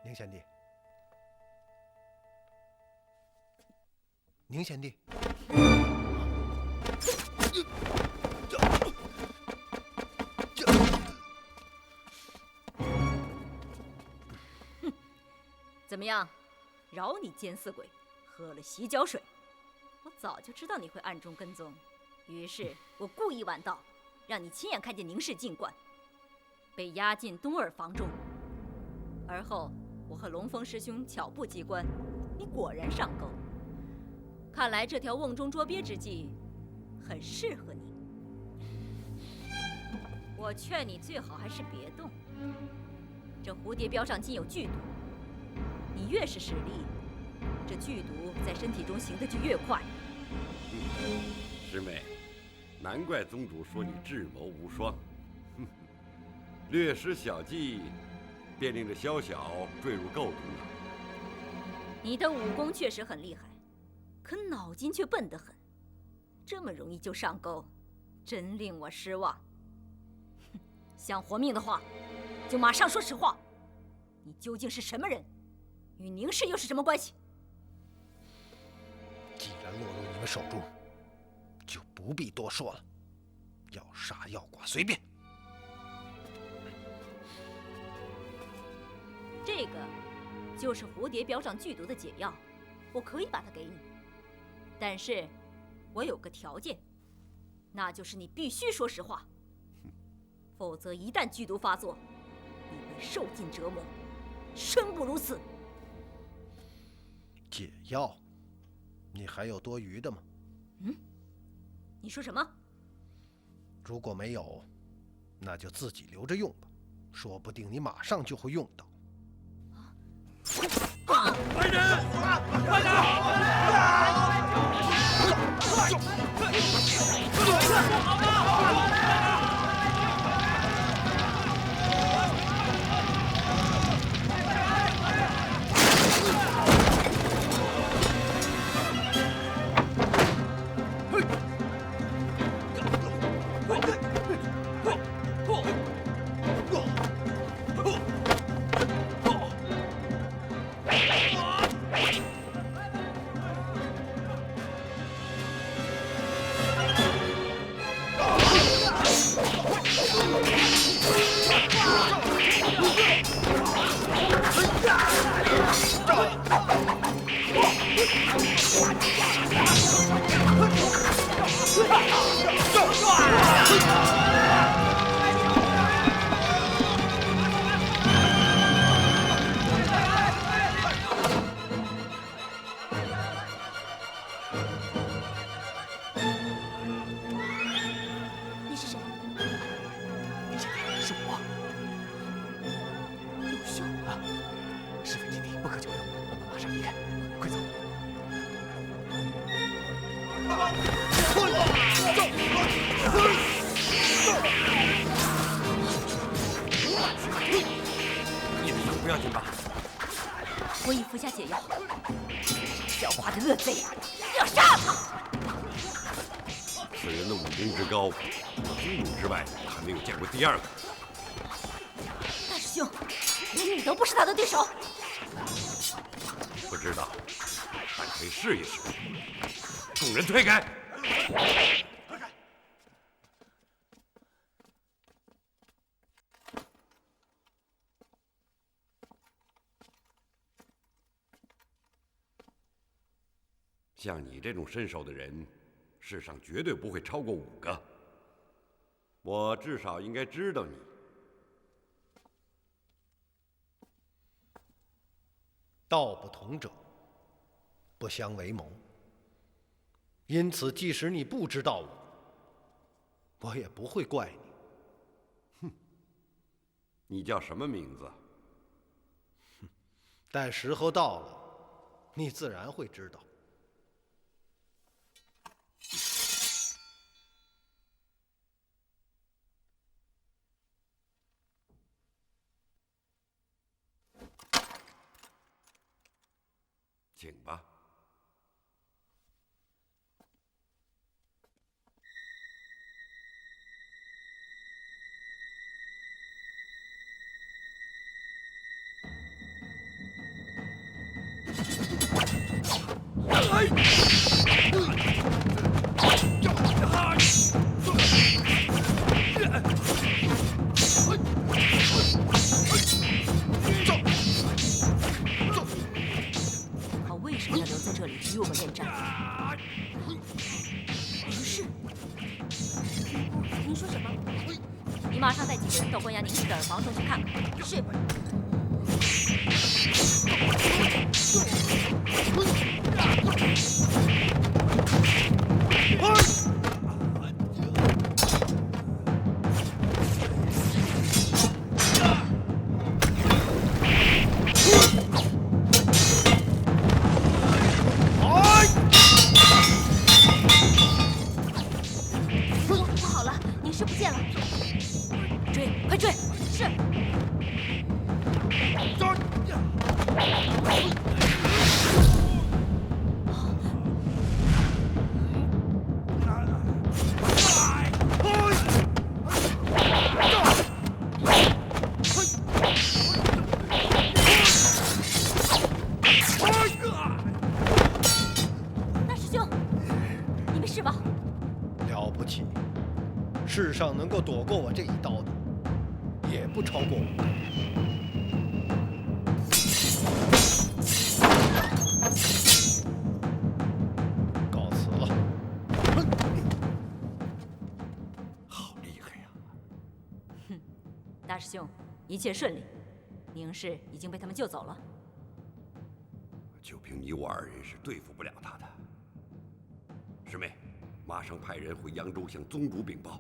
宁贤弟，宁贤弟，怎么样？饶你奸死鬼，喝了洗脚水。我早就知道你会暗中跟踪，于是我故意晚到，让你亲眼看见宁氏进馆，被押进东耳房中。而后我和龙峰师兄巧布机关，你果然上钩。看来这条瓮中捉鳖之计很适合你。我劝你最好还是别动。这蝴蝶镖上竟有剧毒，你越是使力，这剧毒在身体中行得就越快。师妹，难怪宗主说你智谋无双。略施小计，便令这宵小坠入垢中了。你的武功确实很厉害，可脑筋却笨得很，这么容易就上钩，真令我失望。想活命的话，就马上说实话，你究竟是什么人？与宁氏又是什么关系？既然落入你们手中，就不必多说了，要杀要剐随便。这个就是蝴蝶镖上剧毒的解药，我可以把它给你，但是我有个条件，那就是你必须说实话，否则一旦剧毒发作，你会受尽折磨，生不如死。解药，你还有多余的吗？你说什么？如果没有，那就自己留着用吧，说不定你马上就会用到。来人！快兄啊，师父之地不可久留，我们马上离开，快走！你的伤不要紧吧？我已服下解药。狡猾的恶贼，要杀他！此人的武功之高，宗主之外还没有见过第二个。大师兄，连你都不是他的对手。不知道，但可以试一试。众人推开。像你这种身手的人，世上绝对不会超过5个。我至少应该知道你。道不同者，不相为谋。因此，即使你不知道我也不会怪你。哼，你叫什么名字？待时候到了，你自然会知道。请吧。他为什么要留在这里与我们恋战？不是，您说什么？你马上带几个人到关押宁氏的房中去看看。是。不好了，宁氏不见了！追，快追！是。大师兄，你没事吧？了不起，世上能够躲过我这一刀的，也不超过我。告辞了。好厉害呀！哼，大师兄，一切顺利，宁氏已经被他们救走了。就凭你我2人是对付不了他的。师妹，马上派人回扬州向宗主禀报，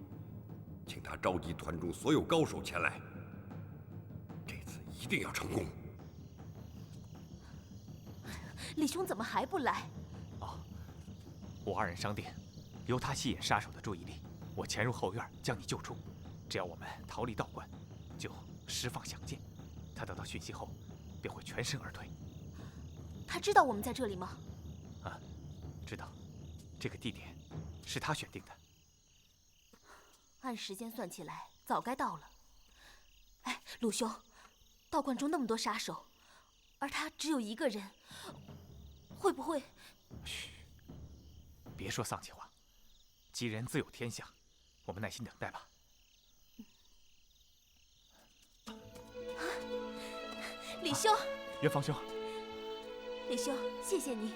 请他召集团中所有高手前来。这次一定要成功。李兄怎么还不来？我2人商定，由他吸引杀手的注意力，我潜入后院将你救出。只要我们逃离道观，就释放响箭。他得到讯息后，便会全身而退。他知道我们在这里吗？知道，这个地点是他选定的。按时间算起来，早该到了。哎，鲁兄，道观中那么多杀手，而他只有1个人，会不会？嘘，别说丧气话。吉人自有天相，我们耐心等待吧。李兄，元芳兄，李兄，谢谢你。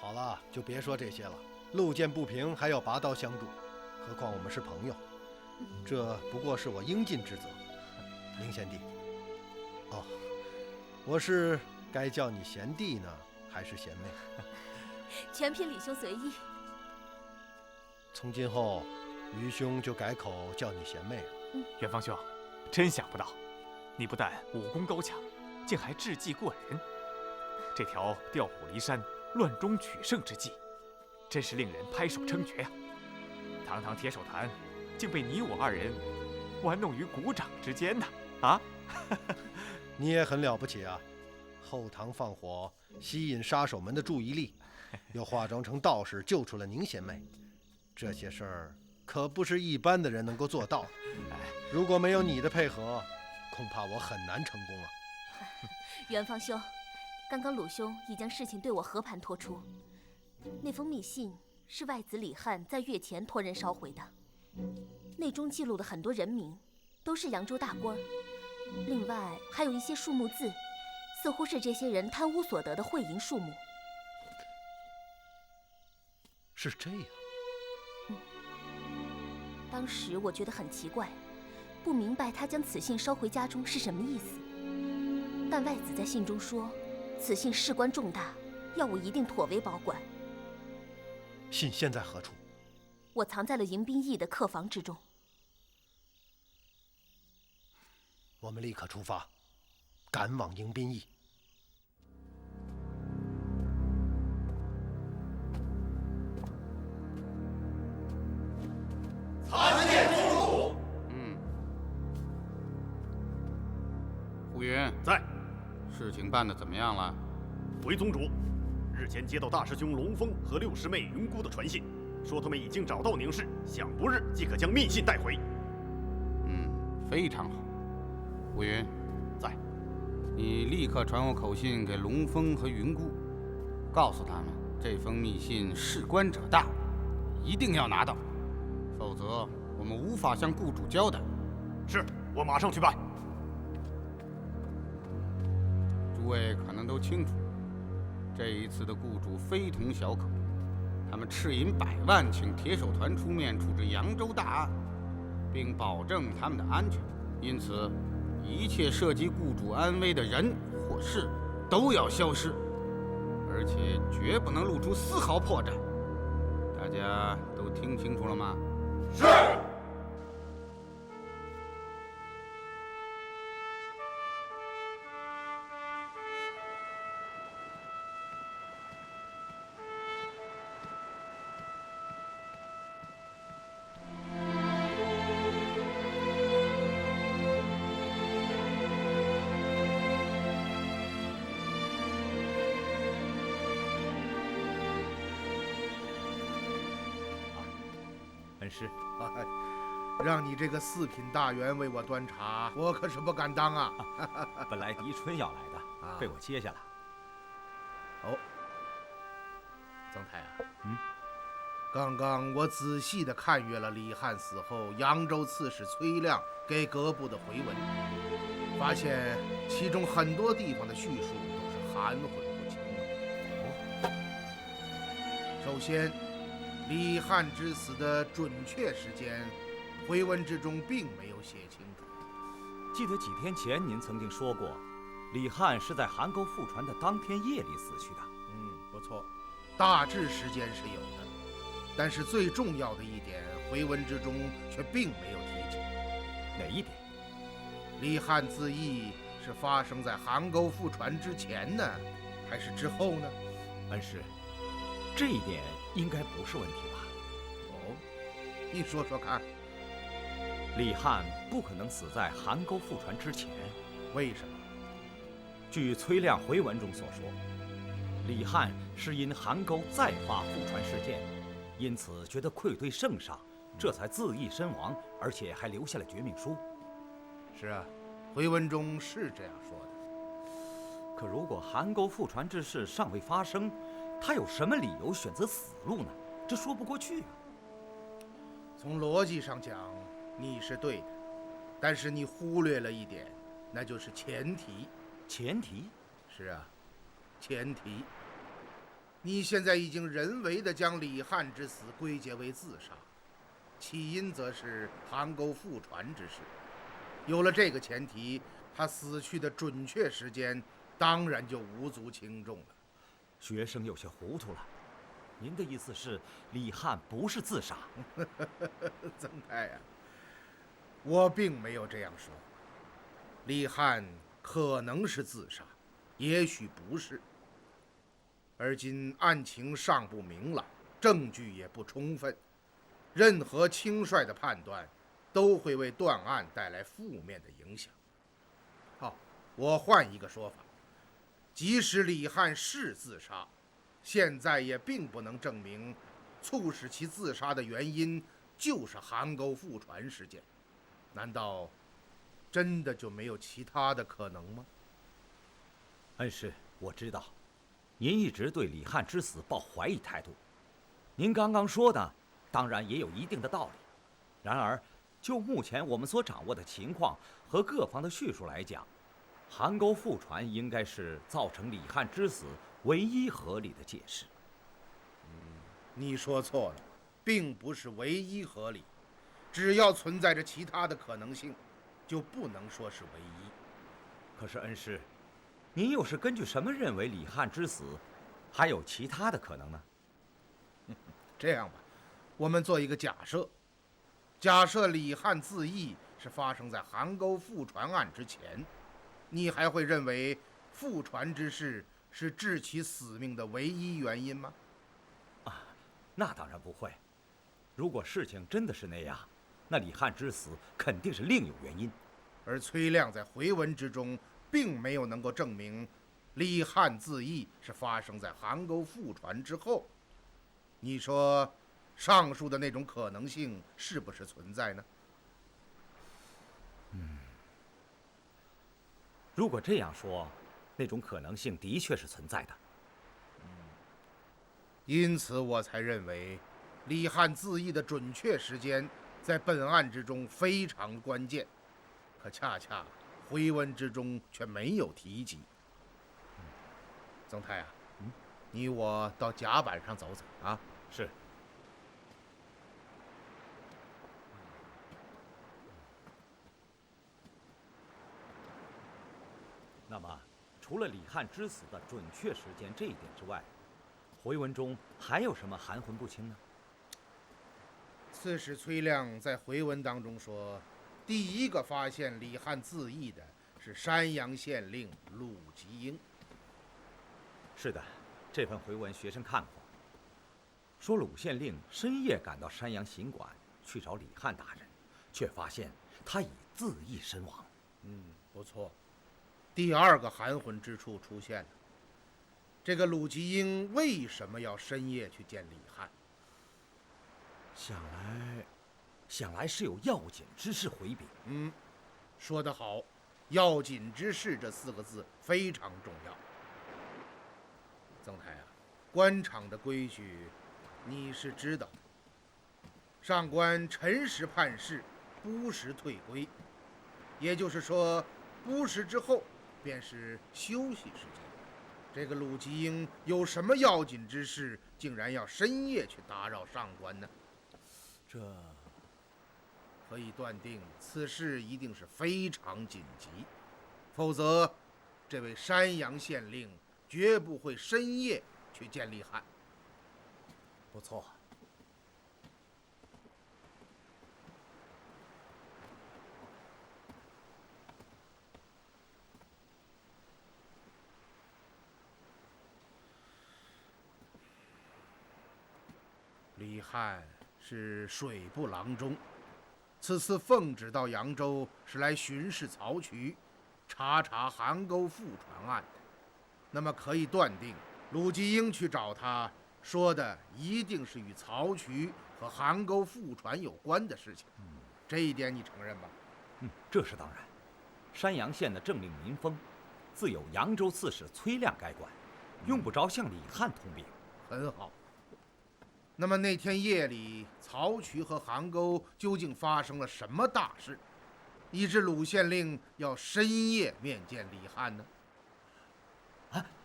好了，就别说这些了。路见不平还要拔刀相助，何况我们是朋友，这不过是我应尽之责。宁贤弟，哦，我是该叫你贤弟呢，还是贤妹？全凭李兄随意。从今后，于兄就改口叫你贤妹了。元芳兄，真想不到，你不但武功高强，竟还智计过人。这条调虎离山、乱中取胜之计，真是令人拍手称绝呀！堂堂铁手团，竟被你我二人玩弄于股掌之间呐！啊！你也很了不起啊！后堂放火，吸引杀手们的注意力，又化妆成道士救出了宁贤妹，这些事儿可不是一般的人能够做到的。如果没有你的配合，恐怕我很难成功啊！元芳兄，刚刚鲁兄已将事情对我和盘托出。那封密信是外子李翰在月前托人烧毁的，内中记录的很多人名都是扬州大官，另外还有一些数目字，似乎是这些人贪污所得的贿银数目。是这样。当时我觉得很奇怪，不明白他将此信烧回家中是什么意思。但外子在信中说，此信事关重大，要我一定妥为保管。信现在何处？我藏在了迎宾驿的客房之中。我们立刻出发，赶往迎宾驿。参见宗主。胡云在。事情办得怎么样了？回宗主，日前接到大师兄龙峰和六师妹云姑的传信，说他们已经找到宁氏，想不日即可将密信带回。非常好。胡云在。你立刻传我口信给龙峰和云姑，告诉他们这封密信事关者大，一定要拿到，否则我们无法向雇主交代。是，我马上去办。诸位可能都清楚，这一次的雇主非同小可，他们赤银100万请铁手团出面处置扬州大案，并保证他们的安全。因此，一切涉及雇主安危的人或事都要消失，而且绝不能露出丝毫破绽。大家都听清楚了吗？是。恩师，让你这个4品大员为我端茶，我可是不敢当啊！本来狄春要来的，被我接下了。哦，曾太啊，刚刚我仔细地看阅了李翰死后扬州刺史崔亮给阁部的回文，发现其中很多地方的叙述都是含混不清的。首先，李翰之死的准确时间，回文之中并没有写清楚。记得几天前您曾经说过，李翰是在韩沟复船的当天夜里死去的。不错，大致时间是有的，但是最重要的一点，回文之中却并没有提及。哪一点？李翰自缢是发生在韩沟复船之前呢，还是之后呢？恩师，这一点应该不是问题吧？哦，你说说看。李翰不可能死在韩沟复船之前。为什么？据崔亮回文中所说，李翰是因韩沟再发复船事件，因此觉得愧对圣上，这才自缢身亡，而且还留下了绝命书。是啊，回文中是这样说的。可如果韩沟复船之事尚未发生，他有什么理由选择死路呢？这说不过去啊。从逻辑上讲，你是对的，但是你忽略了一点，那就是前提。前提？是啊，前提。你现在已经人为地将李翰之死归结为自杀，起因则是韩沟复船之事。有了这个前提，他死去的准确时间当然就无足轻重了。学生有些糊涂了，您的意思是李翰不是自杀？曾太啊，我并没有这样说。李翰可能是自杀，也许不是。而今案情尚不明朗，证据也不充分，任何轻率的判断都会为断案带来负面的影响。好，我换一个说法，即使李翰是自杀，现在也并不能证明促使其自杀的原因就是函沟覆船事件。难道真的就没有其他的可能吗？恩师，我知道您一直对李翰之死抱怀疑态度，您刚刚说的当然也有一定的道理。然而就目前我们所掌握的情况和各方的叙述来讲，函沟覆船应该是造成李翰之死唯一合理的解释。你说错了，并不是唯一合理，只要存在着其他的可能性，就不能说是唯一。可是恩师，您又是根据什么认为李翰之死还有其他的可能呢？这样吧，我们做一个假设，假设李翰自缢是发生在函沟覆船案之前，你还会认为覆船之事是致其死命的唯一原因吗？那当然不会。如果事情真的是那样，那李翰之死肯定是另有原因。而崔亮在回文之中并没有能够证明李翰自缢是发生在函沟覆船之后。你说上述的那种可能性是不是存在呢？如果这样说，那种可能性的确是存在的。因此我才认为李翰自缢的准确时间在本案之中非常关键，可恰恰回文之中却没有提及。曾太啊，你我到甲板上走走啊。是。那么除了李翰之死的准确时间这一点之外，回文中还有什么含混不清呢？刺史崔亮在回文当中说，第一个发现李翰自缢的是山阳县令陆吉英。是的，这份回文学生看过，说鲁县令深夜赶到山阳行馆去找李翰大人，却发现他已自缢身亡。不错。第二个含混之处出现了，这个鲁吉英为什么要深夜去见李翰？想来是有要紧之事回禀。说得好，要紧之事这4个字非常重要。曾太啊，官场的规矩你是知道的，上官辰时判事，晡时退归，也就是说晡时之后便是休息时间。这个鲁吉英有什么要紧之事，竟然要深夜去打扰上官呢？这可以断定此事一定是非常紧急，否则这位山阳县令绝不会深夜去见李翰。不错。李翰是水部郎中，此次奉旨到扬州是来巡视曹渠，查函沟覆船案的。那么可以断定，鲁吉英去找他说的一定是与曹渠和函沟覆船有关的事情。这一点你承认吧？这是当然。山阳县的政令民封，自有扬州刺史崔亮该管，用不着向李翰通禀。很好。那么那天夜里，曹渠和函沟究竟发生了什么大事，以致鲁县令要深夜面见李翰呢？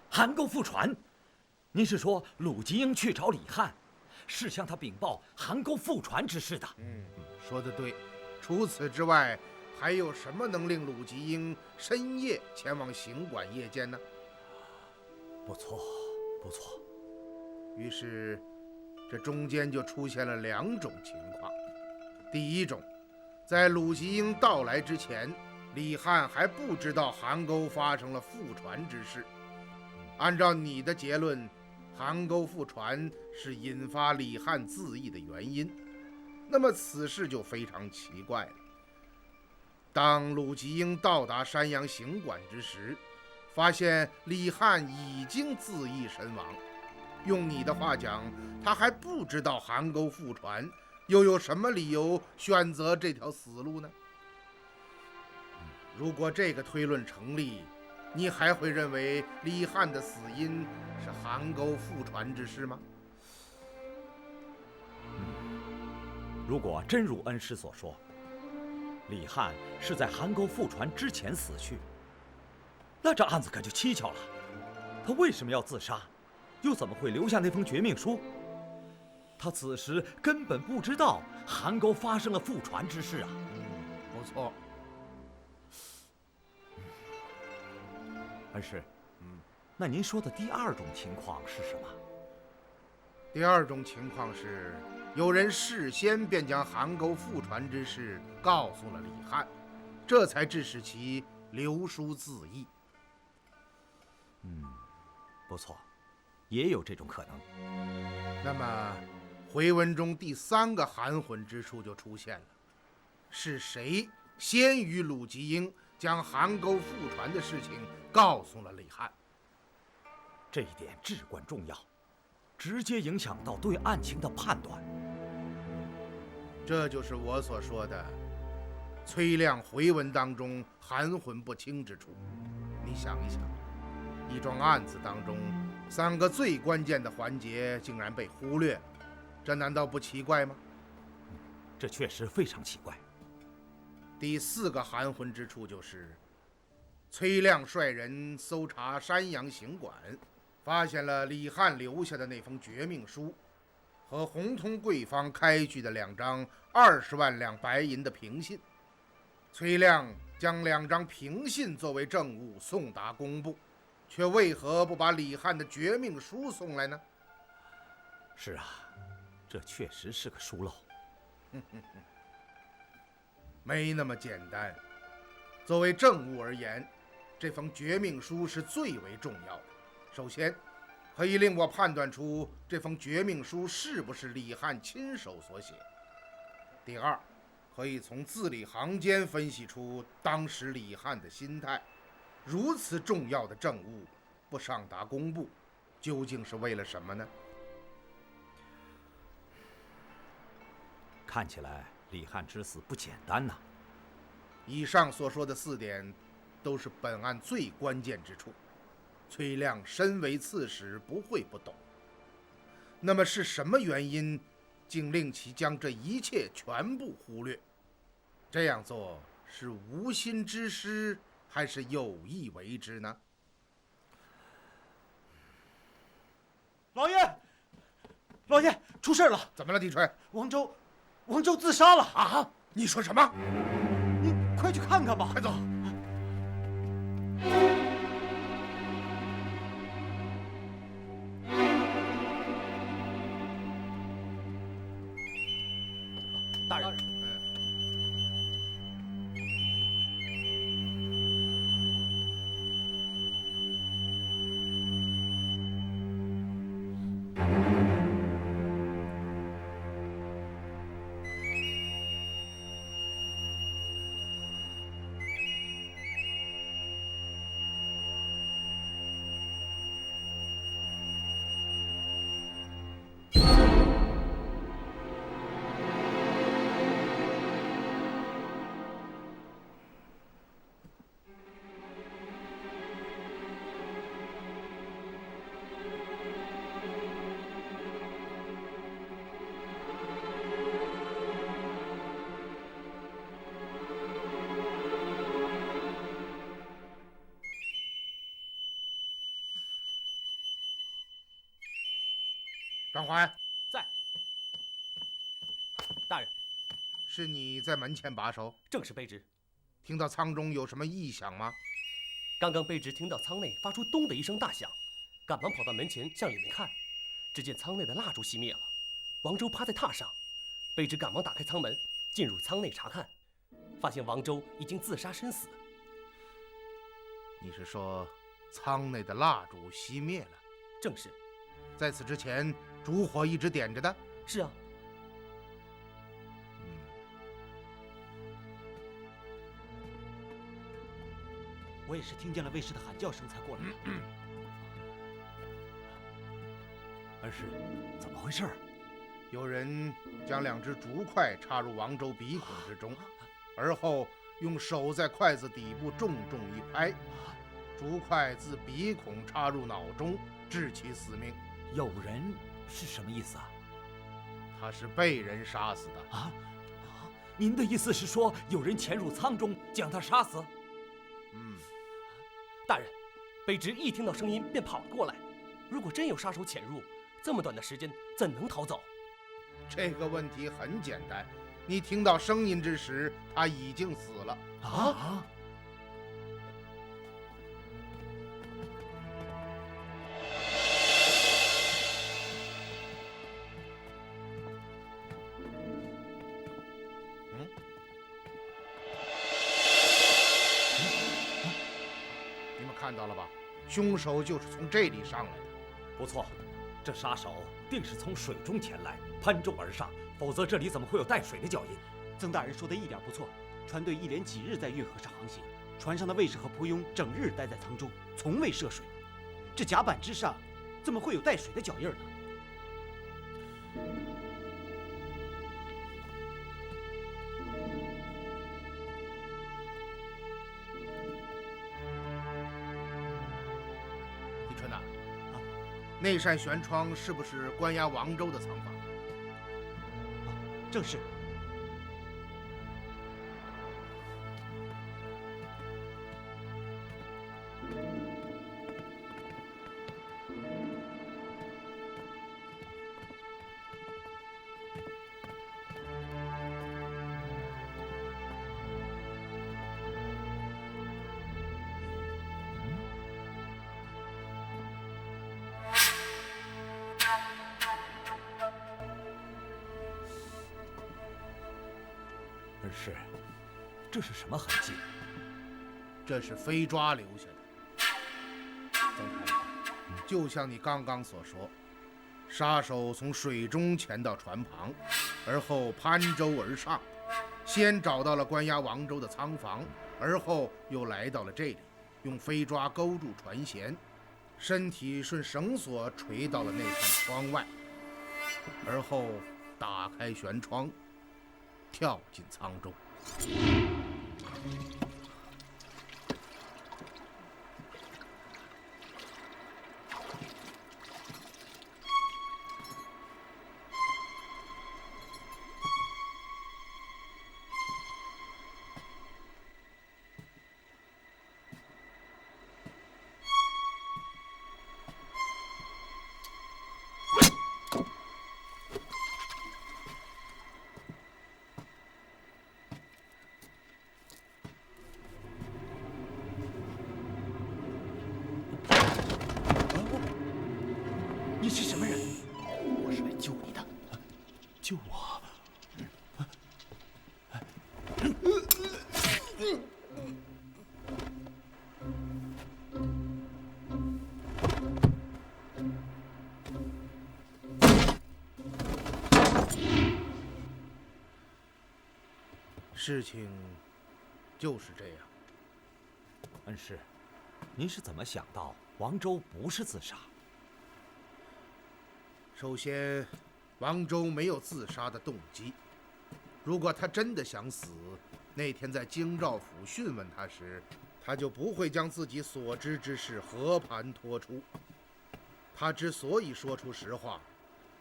函沟覆船，您是说鲁吉英去找李翰，是向他禀报函沟覆船之事的？说得对。除此之外，还有什么能令鲁吉英深夜前往行馆夜间呢？不错，不错。于是这中间就出现了2种情况。第一种，在鲁吉英到来之前，李翰还不知道邗沟发生了覆船之事。按照你的结论，邗沟覆船是引发李翰自缢的原因，那么此事就非常奇怪了。当鲁吉英到达山阳行馆之时，发现李翰已经自缢身亡。用你的话讲，他还不知道邗沟覆船，又有什么理由选择这条死路呢？如果这个推论成立，你还会认为李翰的死因是邗沟覆船之事吗？如果真如恩师所说，李翰是在邗沟覆船之前死去，那这案子可就蹊跷了。他为什么要自杀？又怎么会留下那封绝命书？他此时根本不知道邗沟发生了覆船之事啊！不错。恩师，那您说的第二种情况是什么？第二种情况是，有人事先便将邗沟覆船之事告诉了李翰，这才致使其留书自缢。不错，也有这种可能。那么，回文中第三个含混之处就出现了：是谁先于鲁吉英将邗沟覆船的事情告诉了李翰？这一点至关重要，直接影响到对案情的判断。这就是我所说的崔亮回文当中含混不清之处。你想一想，一桩案子当中3个最关键的环节竟然被忽略了，这难道不奇怪吗？这确实非常奇怪。第4个含混之处就是，崔亮率人搜查山阳行馆，发现了李翰留下的那封绝命书，和红通贵方开具的2张20万两白银的凭信。崔亮将2张凭信作为证物送达工部，却为何不把李翰的绝命书送来呢？是啊，这确实是个疏漏。没那么简单。作为证物而言，这封绝命书是最为重要的。首先，可以令我判断出这封绝命书是不是李翰亲手所写。第二，可以从字里行间分析出当时李翰的心态。如此重要的证物不上达工部，究竟是为了什么呢？看起来李翰之死不简单呐。以上所说的4点都是本案最关键之处，崔亮身为刺史不会不懂。那么是什么原因竟令其将这一切全部忽略？这样做是无心之失还是有意为之呢？老爷，出事了！怎么了，狄春？王周自杀了啊！你说什么？你快去看看吧！快走！大人。张怀在。大人，是你在门前把守？正是卑职。听到舱中有什么异响吗？刚刚卑职听到舱内发出咚的一声大响，赶忙跑到门前向里面看，只见舱内的蜡烛熄灭了，王周趴在榻上。卑职赶忙打开舱门，进入舱内查看，发现王周已经自杀身死，你是说舱内的蜡烛熄灭了？正是。在此之前，烛火一直点着的？是啊。我也是听见了卫士的喊叫声才过来的。恩师，怎么回事？有人将2只竹筷插入王周鼻孔之中，而后用手在筷子底部重重一拍，竹筷自鼻孔插入脑中，致其死命。有人是什么意思啊？他是被人杀死的。啊？您的意思是说，有人潜入舱中将他杀死？大人，卑职一听到声音便跑了过来。如果真有杀手潜入，这么短的时间怎能逃走？这个问题很简单，你听到声音之时，他已经死了。啊？你们看到了吧？凶手就是从这里上来的。不错，这杀手定是从水中前来，攀重而上，否则这里怎么会有带水的脚印？曾大人说的一点不错，船队一连几日在运河上航行，船上的卫士和仆佣整日待在舱中，从未涉水。这甲板之上，怎么会有带水的脚印呢？李春呐，那扇舷窗是不是关押王周的仓房？正是。恩师，这是什么痕迹？这是飞抓留下的。曾太太，就像你刚刚所说，杀手从水中潜到船旁，而后攀舟而上，先找到了关押王周的仓房，而后又来到了这里，用飞抓勾住船舷，身体顺绳索垂到了那扇窗外，而后打开舷窗，跳进舱中。你是什么人？我是来救你的。救我？事情就是这样。恩师，您是怎么想到王周不是自杀？首先，王周没有自杀的动机。如果他真的想死，那天在京兆府讯问他时，他就不会将自己所知之事和盘托出。他之所以说出实话，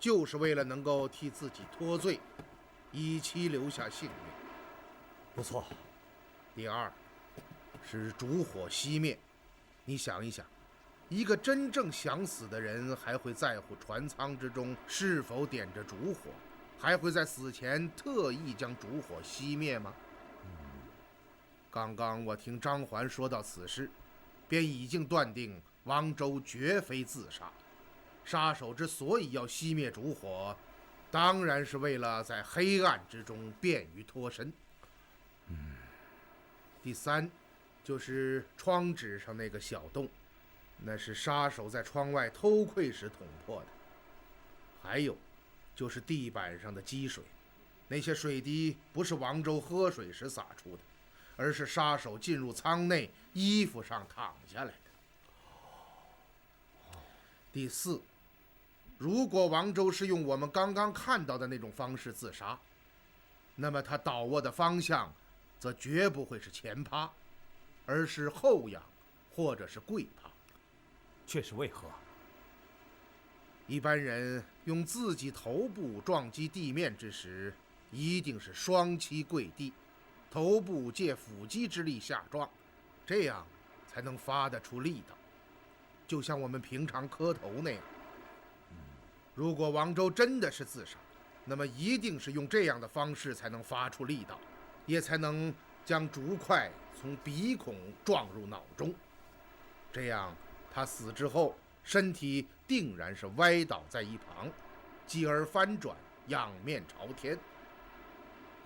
就是为了能够替自己脱罪，以期留下性命。不错。第二，是烛火熄灭。你想一想，一个真正想死的人，还会在乎船舱之中是否点着烛火，还会在死前特意将烛火熄灭吗？刚刚我听张环说到此事，便已经断定王周绝非自杀。杀手之所以要熄灭烛火，当然是为了在黑暗之中便于脱身。第三，就是窗纸上那个小洞，那是杀手在窗外偷窥时捅破的。还有，就是地板上的积水，那些水滴不是王周喝水时洒出的，而是杀手进入舱内衣服上淌下来的。第四，如果王周是用我们刚刚看到的那种方式自杀，那么他倒卧的方向则绝不会是前趴，而是后仰或者是跪趴。却是为何？一般人用自己头部撞击地面之时，一定是双膝跪地，头部借腹肌之力下撞，这样才能发得出力道，就像我们平常磕头那样。如果王周真的是自杀，那么一定是用这样的方式才能发出力道，也才能将竹块从鼻孔撞入脑中。这样他死之后，身体定然是歪倒在一旁，继而翻转，仰面朝天，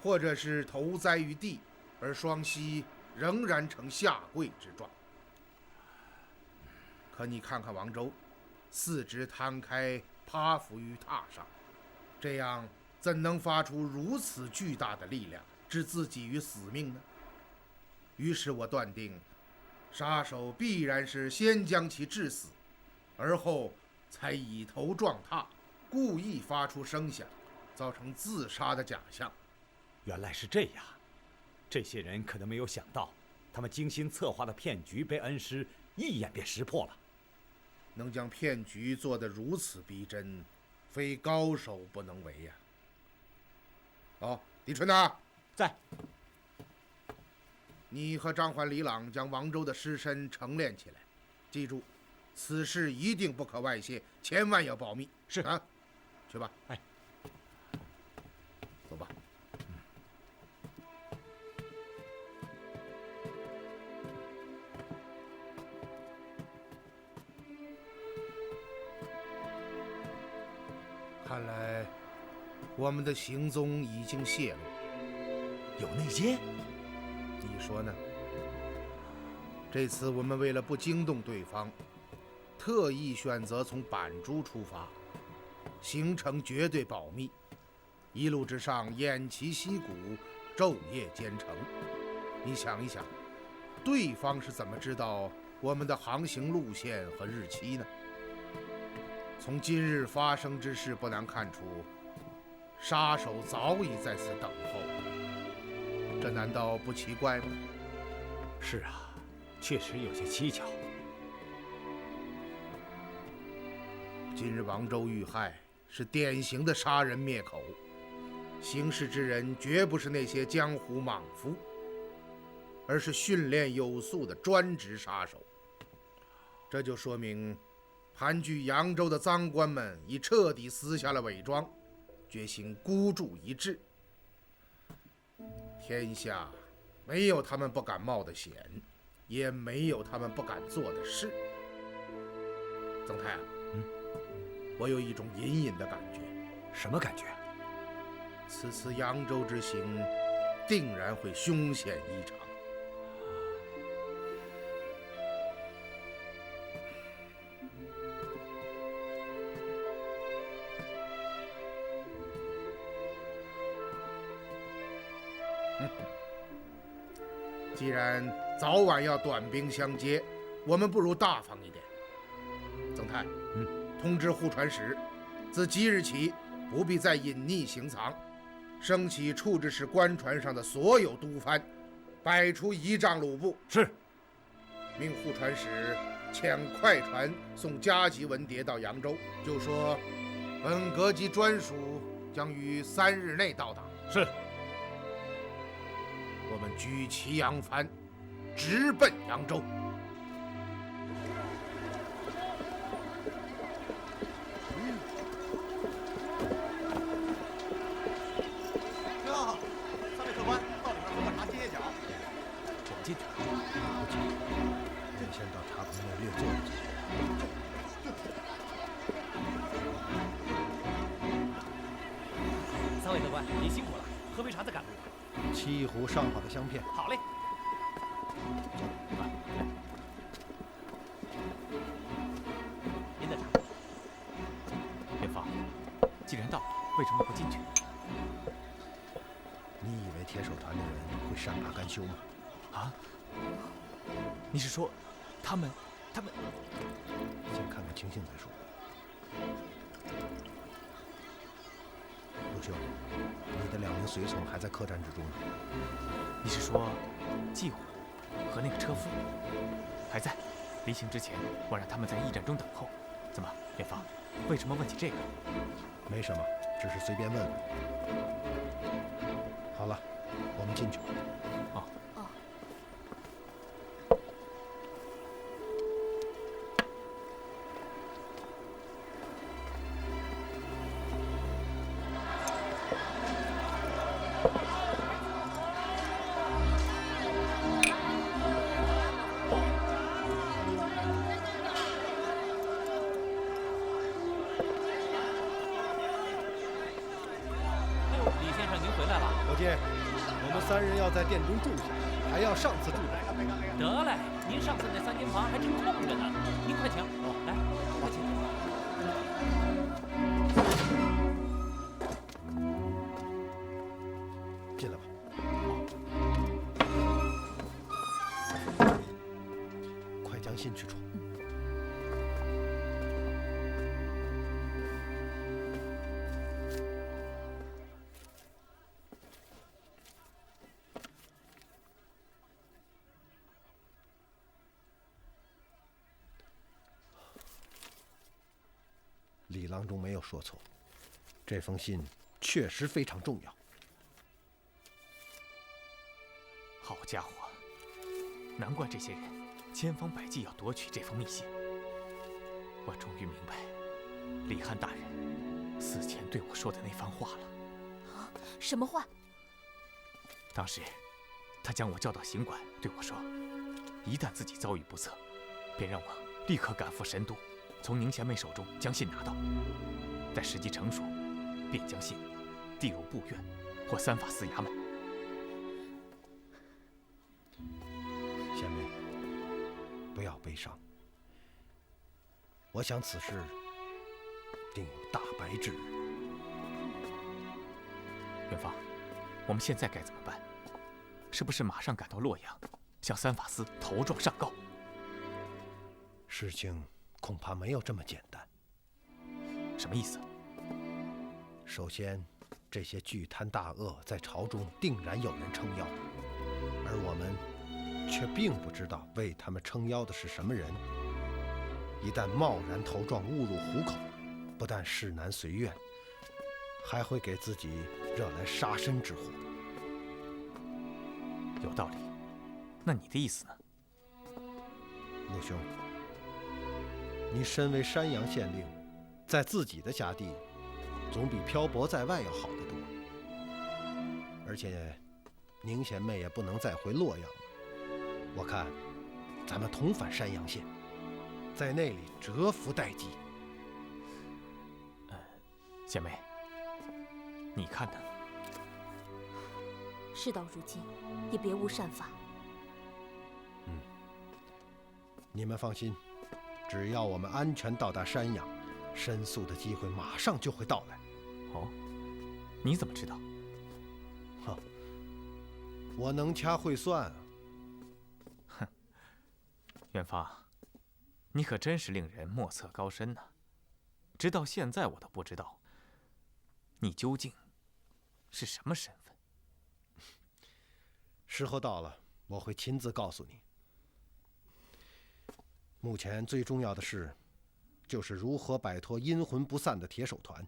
或者是头栽于地，而双膝仍然呈下跪之状。可你看看王周，四肢摊开，趴伏于榻上，这样怎能发出如此巨大的力量，置自己于死命呢？于是我断定，杀手必然是先将其致死，而后才以头撞榻，故意发出声响，造成自杀的假象。原来是这样，这些人可能没有想到，他们精心策划的骗局被恩师一眼便识破了。能将骗局做得如此逼真，非高手不能为呀。狄春呐，在。你和张环、李朗将王周的尸身陈列起来，记住，此事一定不可外泄，千万要保密。是啊，去吧。哎，走吧。看来我们的行踪已经泄露，有内奸？你说呢？这次我们为了不惊动对方，特意选择从板珠出发，行程绝对保密，一路之上偃旗息鼓，昼夜兼程。你想一想，对方是怎么知道我们的航行路线和日期呢？从今日发生之事不难看出，杀手早已在此等候，这难道不奇怪吗？是啊，确实有些蹊跷。今日王周遇害是典型的杀人灭口，行事之人绝不是那些江湖莽夫，而是训练有素的专职杀手。这就说明盘踞扬州的赃官们已彻底撕下了伪装，决心孤注一掷。天下没有他们不敢冒的险，也没有他们不敢做的事。曾太啊，我有一种隐隐的感觉。什么感觉？此次扬州之行定然会凶险异常。既然早晚要短兵相接，我们不如大方一点。曾太，通知护船使，自即日起不必再隐匿行藏，升起处置使官船上的所有督帆，摆出仪仗鲁布。是。命护船使遣快船送加急文牒到扬州，就说本阁级专属将于3日内到达。是。我们举旗扬帆，直奔扬州。哥，3位客官到里面喝茶歇歇脚。我们进去。不急，我们先到茶棚内略坐一坐。3位客官，您辛苦了，喝杯茶再赶路。沏一壶上好的香片。好嘞。走。既然到了，为什么不进去？你以为铁手团的人会善罢甘休吗？啊？你是说，他们？先看看情形再说。陆兄，你的2名随从还在客栈之中呢。你是说，季虎和那个车夫还在？离行之前，我让他们在驿站中等候。怎么，元芳，为什么问起这个？没什么，只是随便问问。好了，我们进去。哦。我们3人要在店中住下，还要上次住的。得嘞，您上次那3间房还真空着呢，您快请。来，快请。进来吧。快将信去传。李郎中没有说错，这封信确实非常重要。好家伙，难怪这些人千方百计要夺取这封密信。我终于明白李翰大人死前对我说的那番话了。啊，什么话？当时他将我叫到行馆，对我说，一旦自己遭遇不测，便让我立刻赶赴神都，从宁贤妹手中将信拿到，待时机成熟，便将信递入部院或3法司衙门。贤妹，不要悲伤。我想此事定有大白之日。元芳，我们现在该怎么办？是不是马上赶到洛阳，向3法司头状上告？事情恐怕没有这么简单。什么意思？首先，这些巨贪大恶在朝中定然有人撑腰，而我们却并不知道为他们撑腰的是什么人。一旦贸然投状误入虎口，不但事难随愿，还会给自己惹来杀身之祸。有道理。那你的意思呢？陆兄，你身为山阳县令，在自己的辖地，总比漂泊在外要好得多。而且，宁贤妹也不能再回洛阳了。我看，咱们同返山阳县，在那里蛰伏待机。贤妹，你看呢？事到如今，也别无善法。你们放心，只要我们安全到达山阳，申诉的机会马上就会到来。哦，你怎么知道？哼，我能掐会算啊。哼，元芳，你可真是令人莫测高深呐！直到现在我都不知道，你究竟是什么身份。时候到了，我会亲自告诉你。目前最重要的事，就是如何摆脱阴魂不散的铁手团。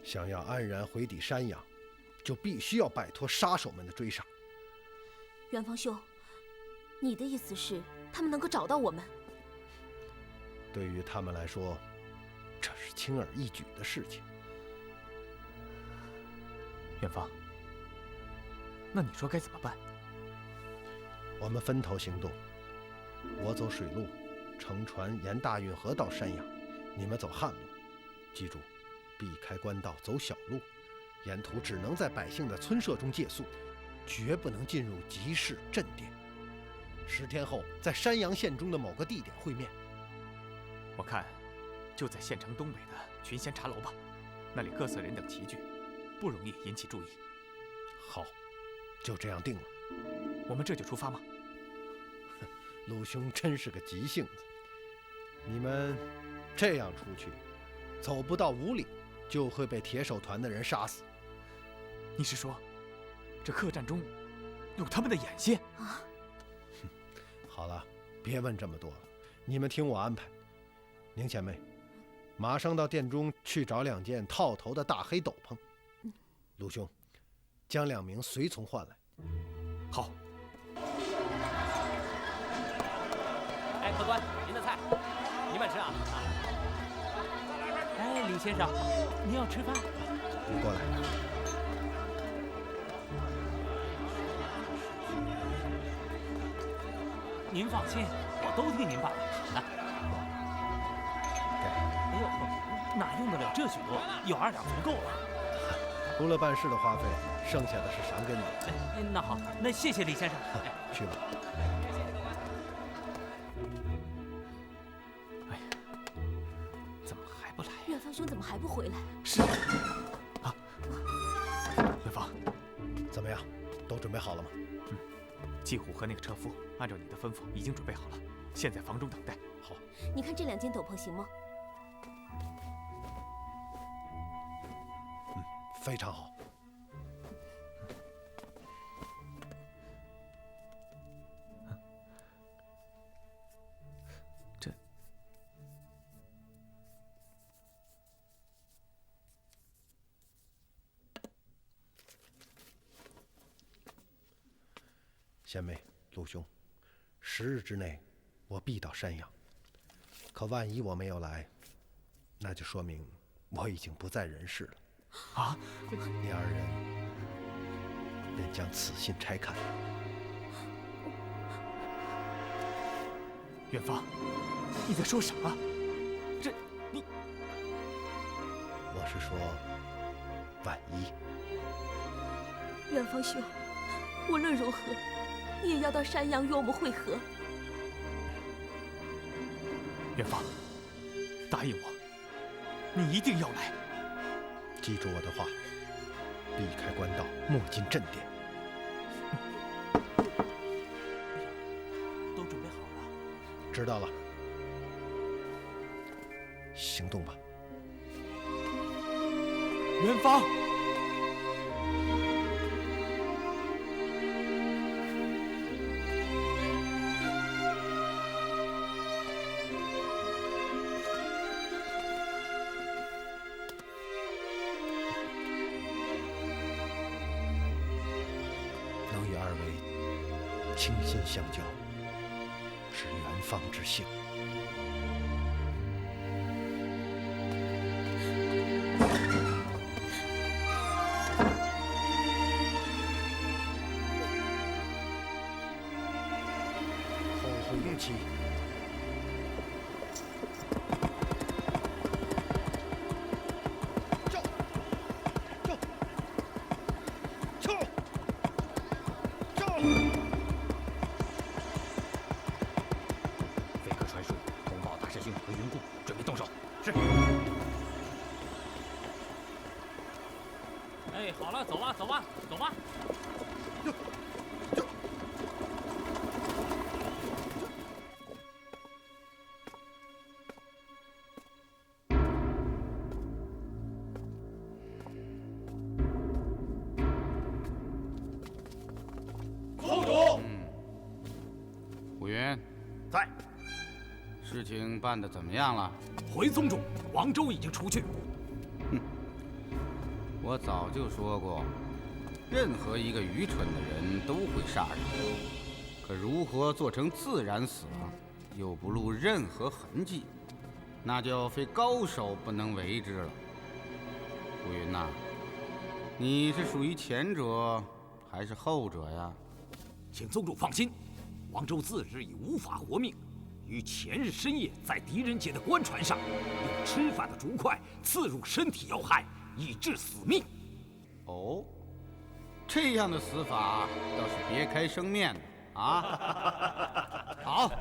想要安然回抵山阳，就必须要摆脱杀手们的追杀。元芳兄，你的意思是，他们能够找到我们？对于他们来说，这是轻而易举的事情。元芳，那你说该怎么办？我们分头行动。我走水路，乘船沿大运河到山阳；你们走旱路。记住，避开官道，走小路，沿途只能在百姓的村舍中借宿，绝不能进入集市镇店。10天后，在山阳县中的某个地点会面。我看，就在县城东北的群仙茶楼吧。那里各色人等齐聚，不容易引起注意。好，就这样定了。我们这就出发吗？鲁兄真是个急性子。你们这样出去，走不到5里，就会被铁手团的人杀死。你是说，这客栈中有他们的眼线啊？好了，别问这么多了，你们听我安排。宁贤妹，马上到店中去找2件套头的大黑斗篷。鲁兄，将2名随从换来。好。哎，客官，您的菜，您慢吃啊！哎，李先生，您要吃饭？你过来。您放心，我都替您办了。哎呦，哪用得了这许多？1、2两足够了。除了办事的花费，剩下的是赏给你的。那好，那谢谢李先生。去吧。远方兄怎么还不回来？是啊，远方，怎么样？都准备好了吗？季虎和那个车夫按照你的吩咐已经准备好了，现在房中等待。好，你看这2件斗篷行吗？非常好。贤妹，鲁兄，10日之内，我必到山阳。可万一我没有来，那就说明我已经不在人世了。啊！你2人便将此信拆开。远方，你在说什么？这你……我是说，万一。远方兄，无论如何，你也要到山阳与我们会合。远方，答应我，你一定要来。记住我的话，避开官道，莫进镇店。都准备好了。知道了，行动吧。远方。能与2位倾心相交，是元芳之幸。后会有期。飞鸽传书，通报大师兄和云姑，准备动手。是。哎，好了，走吧，走吧，走吧。宗主。虎云在。事情办得怎么样了？回宗主，王周已经出去。我早就说过，任何一个愚蠢的人都会杀人，可如何做成自然死亡，又不露任何痕迹，那就非高手不能为之了。胡云呐，你是属于前者还是后者呀？请宗主放心，王周自日已无法活命，于前日深夜在狄仁杰的官船上，用吃饭的竹筷刺入身体要害，以致死命。哦，这样的死法倒是别开生面的啊！好，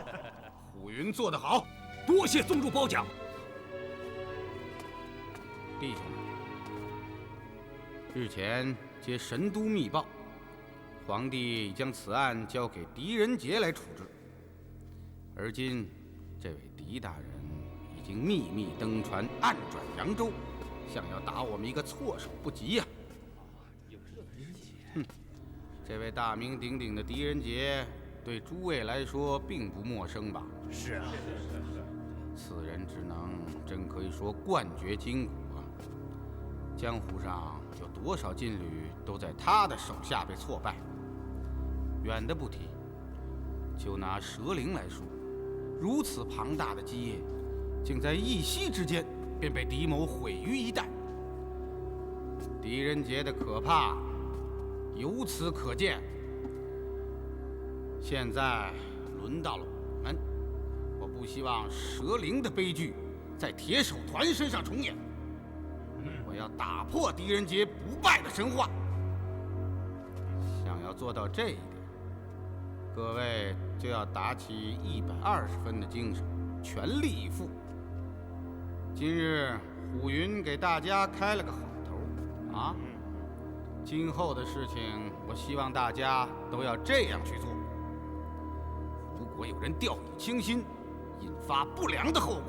虎云做得好，多谢宗主褒奖。弟兄们，日前接神都密报，皇帝已将此案交给狄仁杰来处置。而今，这位狄大人已经秘密登船，暗转扬州，想要打我们一个措手不及呀！哼，这位大名鼎鼎的狄仁杰，对诸位来说并不陌生吧？是啊，此人之能，真可以说冠绝今古啊！江湖上有多少劲旅都在他的手下被挫败。远的不提，就拿蛇灵来说，如此庞大的基业，竟在一夕之间便被狄某毁于一旦。狄仁杰的可怕，由此可见。现在轮到了我们，我不希望蛇灵的悲剧在铁手团身上重演。我要打破狄仁杰不败的神话。想要做到这一点，各位就要打起120分的精神，全力以赴。今日虎云给大家开了个好头啊！今后的事情，我希望大家都要这样去做。如果有人掉以轻心，引发不良的后果，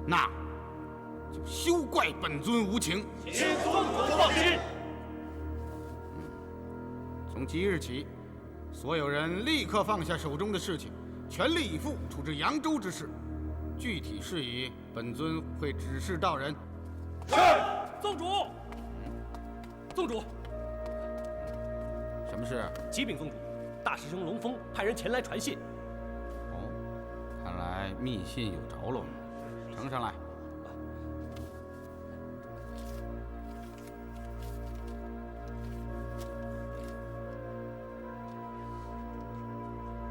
那就休怪本尊无情。请宗主放心。从即日起，所有人立刻放下手中的事情，全力以赴处置扬州之事。具体事宜，本尊会指示到人。是，宗主。宗主，什么事？启禀宗主，大师兄龙峰派人前来传信。哦，看来密信有着落，呈上来。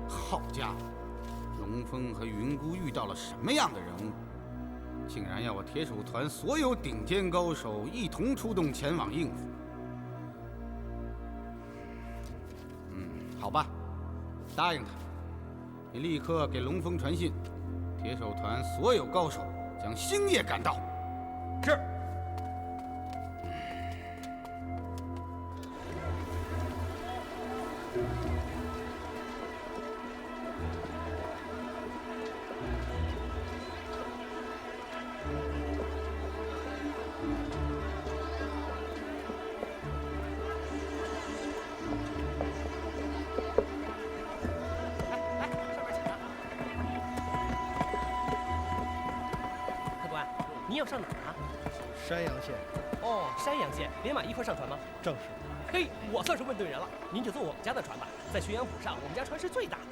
好家伙，龙峰和云姑遇到了什么样的人物？竟然要我铁手团所有顶尖高手一同出动前往应付。好吧，答应他。你立刻给龙峰传信，铁手团所有高手将星夜赶到。是。你要上哪儿啊？山阳县。哦，山阳县，连马一块上船吗？正是。嘿，我算是问对人了，您就坐我们家的船吧，在宣阳浦上，我们家船是最大的。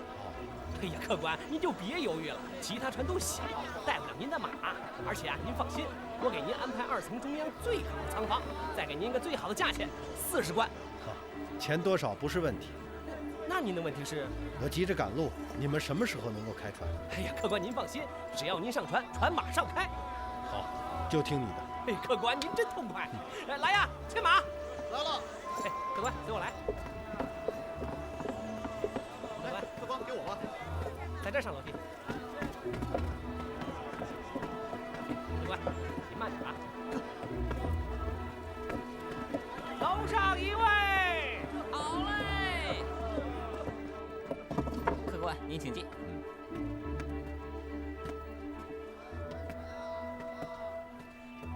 哎呀，客官，您就别犹豫了，其他船都小，带不了您的马。而且啊，您放心，我给您安排2层中央最好的舱房，再给您一个最好的价钱，40贯。好，钱多少不是问题。那您的问题是？我急着赶路，你们什么时候能够开船？哎呀，客官您放心，只要您上船，船马上开。好，就听你的。哎，客官您真痛快。来呀，牵马。来了。哎，客官随我来。客官给我吧。在这儿上楼梯。客官，您慢点啊。楼上一位。好嘞。客官，您请进。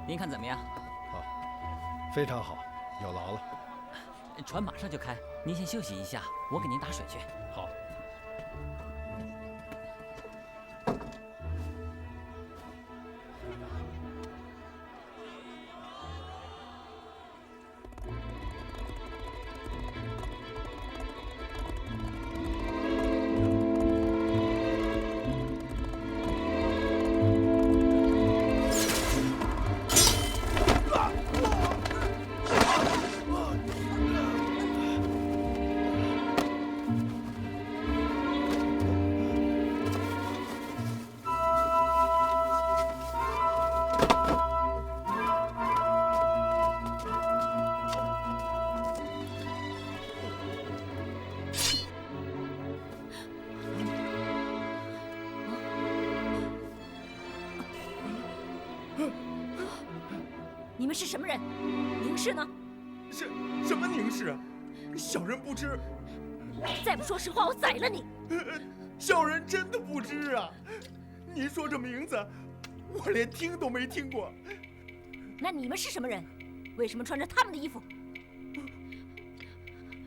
您看怎么样？好，非常好，有劳了。船马上就开，您先休息一下，我给您打水去。好。你们是什么人？宁氏呢？什么宁氏？小人不知。再不说实话，我宰了你！小人真的不知啊！您说这名字，我连听都没听过。那你们是什么人？为什么穿着他们的衣服？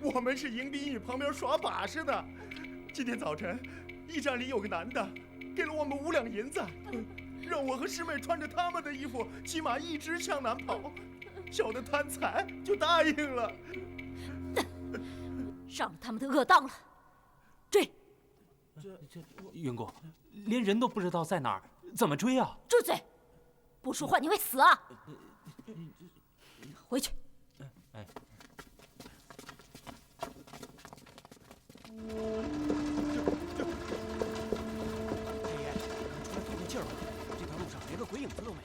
我们是迎宾驿旁边耍把式的。今天早晨，驿站里有个男的，给了我们5两银子，让我和师妹穿着他们的衣服，骑马一直向南跑。小的贪财，就答应了。上了他们的恶当了，追！云姑，连人都不知道在哪儿，怎么追啊？住嘴！不说话你会死啊！回去。哎。太爷，出来透透气儿吧。这条路上连个鬼影子都没有。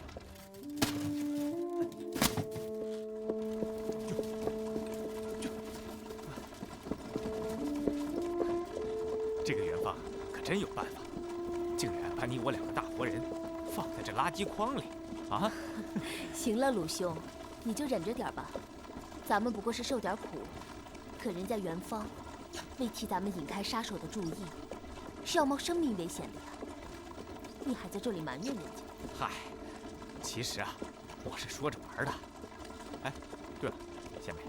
这个元芳可真有办法，竟然把你我2个大活人放在这垃圾筐里啊！行了，鲁兄，你就忍着点吧。咱们不过是受点苦，可人家元芳为替咱们引开杀手的注意，是要冒生命危险的呀。你还在这里埋怨人家？嗨，其实啊，我是说着玩的。哎，对了，贤妹，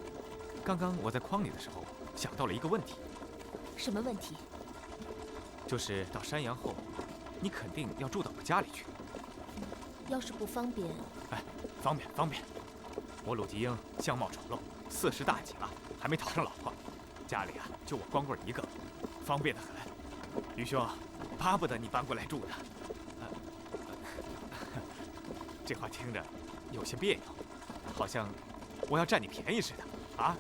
刚刚我在筐里的时候想到了一个问题。什么问题？就是到山阳后，你肯定要住到我家里去。要是不方便，哎，方便方便。我鲁吉英相貌丑陋，40大几了，还没讨上老婆，家里啊就我光棍一个，方便得很。于兄，巴不得你搬过来住呢。这话听着有些别扭，好像我要占你便宜似的啊！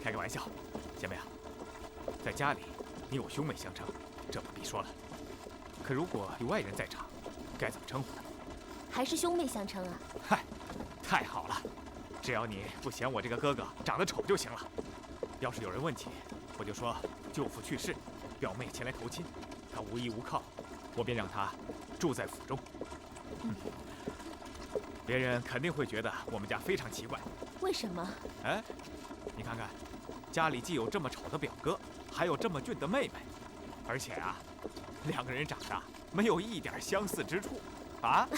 开个玩笑，贤妹啊，在家里你我兄妹相称，这不必说了。可如果有外人在场，该怎么称呼呢？还是兄妹相称啊？嗨，太好了，只要你不嫌我这个哥哥长得丑就行了。要是有人问起，我就说舅父去世，表妹前来投亲，他无依无靠，我便让他住在府中。别人肯定会觉得我们家非常奇怪。为什么？哎，你看看，家里既有这么丑的表哥，还有这么俊的妹妹，而且啊，2个人长得没有一点相似之处，啊！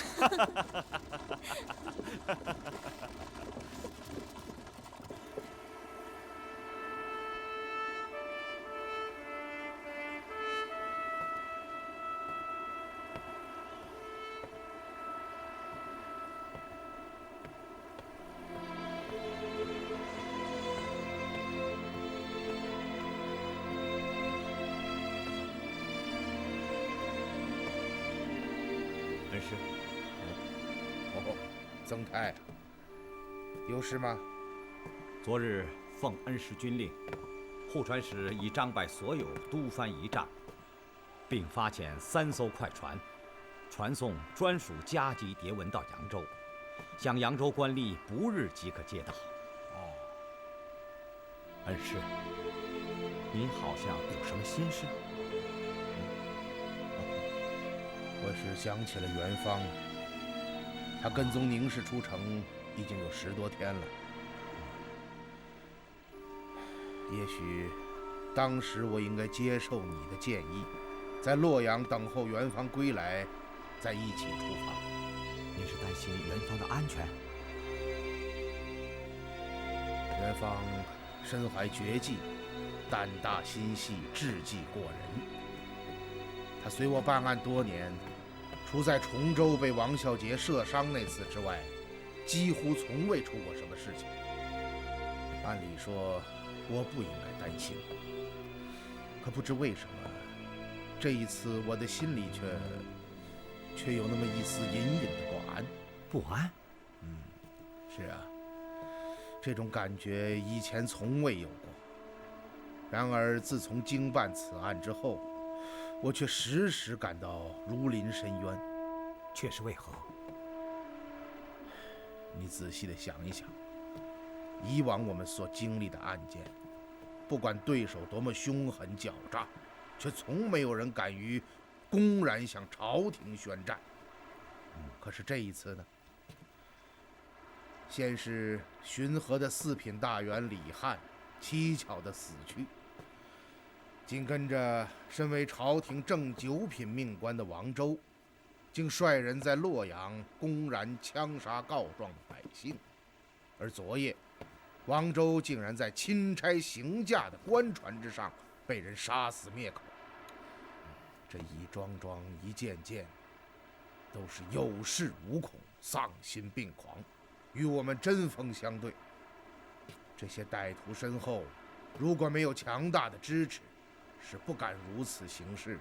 恩师，哦，曾太，有事吗？昨日奉恩师军令，护船使已张摆所有督帆仪仗，并发遣3艘快船，传送专属加急牒文到扬州，向扬州官吏不日即可接到。哦，恩师，您好像有什么心事？我是想起了元芳，他跟踪宁氏出城已经有10多天了。也许当时我应该接受你的建议，在洛阳等候元芳归来，再一起出发。您是担心元芳的安全？元芳身怀绝技，胆大心细，智计过人。他随我办案多年，除在崇州被王孝杰射伤那次之外，几乎从未出过什么事情。按理说，我不应该担心，可不知为什么，这一次我的心里却有那么一丝隐隐的不安。不安？是啊，这种感觉以前从未有过。然而自从经办此案之后，我却时时感到如临深渊。却是为何？你仔细地想一想，以往我们所经历的案件，不管对手多么凶狠狡诈，却从没有人敢于公然向朝廷宣战。可是这一次呢？先是巡河的4品大员李翰蹊跷地死去，紧跟着身为朝廷正9品命官的王周，竟率人在洛阳公然枪杀告状的百姓，而昨夜，王周竟然在钦差行驾的官船之上被人杀死灭口。这一桩桩一件件，都是有恃无恐、丧心病狂，与我们针锋相对。这些歹徒身后，如果没有强大的支持，是不敢如此行事的。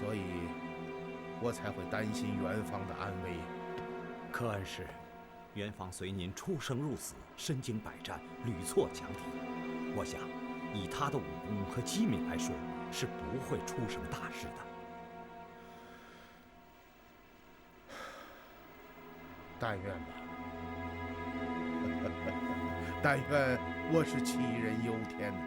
所以，我才会担心元芳的安危。柯恩师，元芳随您出生入死，身经百战，屡挫强敌。我想，以他的武功和机敏来说，是不会出什么大事的。但愿吧，但愿我是杞人忧天呐。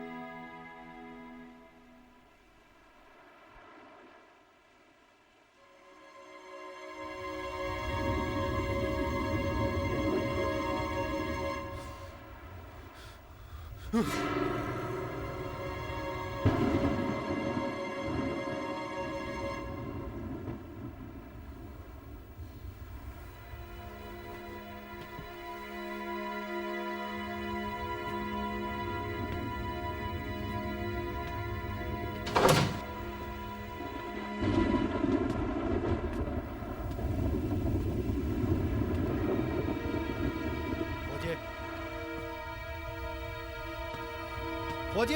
伙计，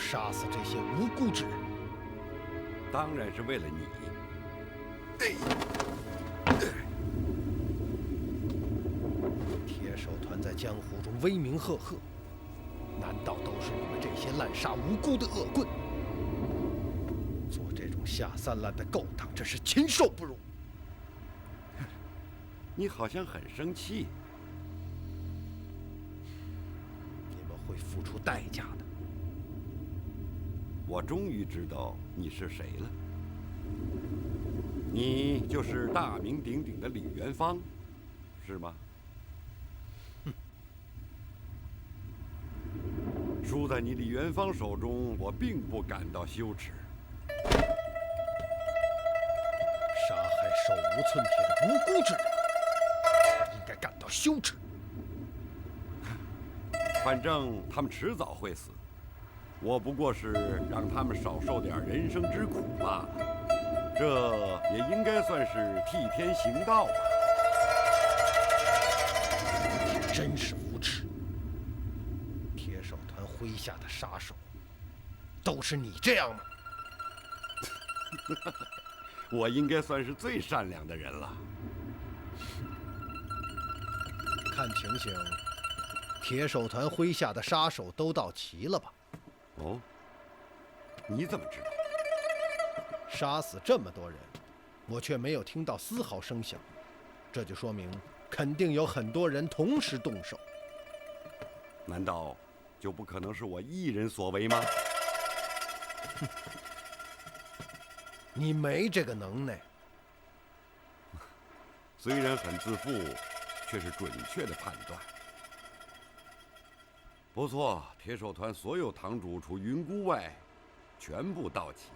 杀死这些无辜之人，当然是为了你。铁手团在江湖中威名赫赫，难道都是你们这些滥杀无辜的恶棍？做这种下三滥的勾当，真是禽兽不如！你好像很生气。你们会付出代价的。我终于知道你是谁了，你就是大名鼎鼎的李元芳，是吗？输在你李元芳手中，我并不感到羞耻。杀害手无寸铁的无辜之人，才应该感到羞耻。反正他们迟早会死。我不过是让他们少受点人生之苦罢了，这也应该算是替天行道吧。天真是无耻！铁手团麾下的杀手，都是你这样吗？我应该算是最善良的人了。看情形，铁手团麾下的杀手都到齐了吧？哦，你怎么知道？杀死这么多人，我却没有听到丝毫声响，这就说明肯定有很多人同时动手。难道就不可能是我一人所为吗？你没这个能耐。虽然很自负，却是准确的判断。不错，铁手团所有堂主除云姑外，全部到齐。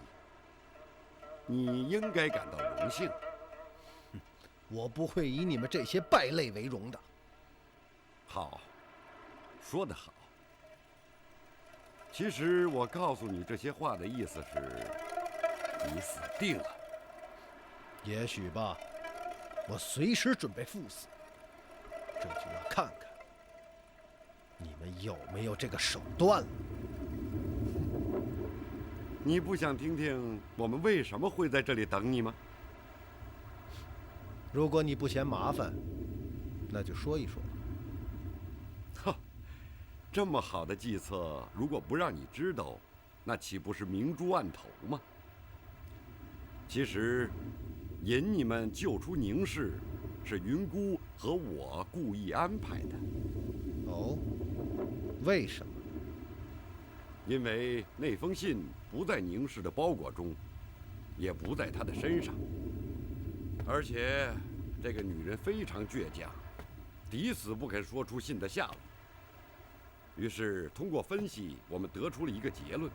你应该感到荣幸。我不会以你们这些败类为荣的。好，说得好。其实我告诉你这些话的意思是，你死定了。也许吧，我随时准备赴死。这就要看看你们有没有这个手段了。你不想听听我们为什么会在这里等你吗？如果你不嫌麻烦，那就说一说吧。哈，这么好的计策，如果不让你知道，那岂不是明珠暗投吗？其实，引你们救出宁氏，是云姑和我故意安排的。哦，为什么？因为那封信不在宁氏的包裹中，也不在她的身上，而且这个女人非常倔强，抵死不肯说出信的下落。于是通过分析，我们得出了一个结论：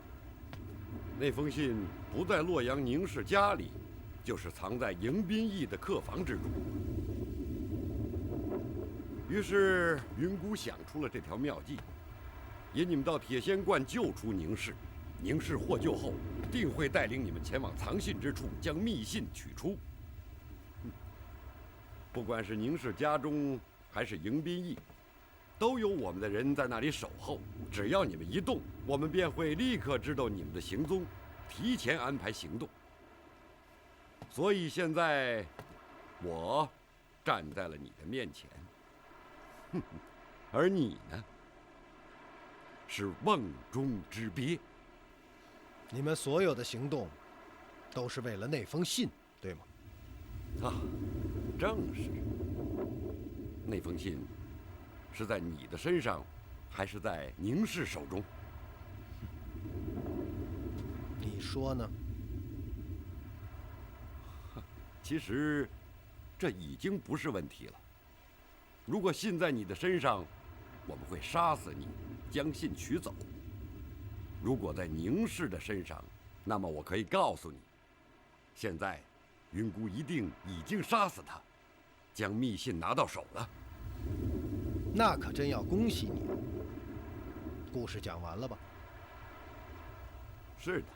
那封信不在洛阳宁氏家里，就是藏在迎宾驿的客房之中。于是云姑想出了这条妙计，引你们到铁仙观救出宁氏。宁氏获救后，定会带领你们前往藏信之处，将密信取出。不管是宁氏家中还是迎宾驿，都有我们的人在那里守候。只要你们一动，我们便会立刻知道你们的行踪，提前安排行动。所以现在，我站在了你的面前，而你呢，是瓮中之鳖。你们所有的行动，都是为了那封信，对吗？啊，正是。那封信是在你的身上，还是在宁氏手中？你说呢？其实，这已经不是问题了。如果信在你的身上，我们会杀死你，将信取走。如果在宁氏的身上，那么我可以告诉你，现在云姑一定已经杀死他，将密信拿到手了。那可真要恭喜你了。故事讲完了吧？是的。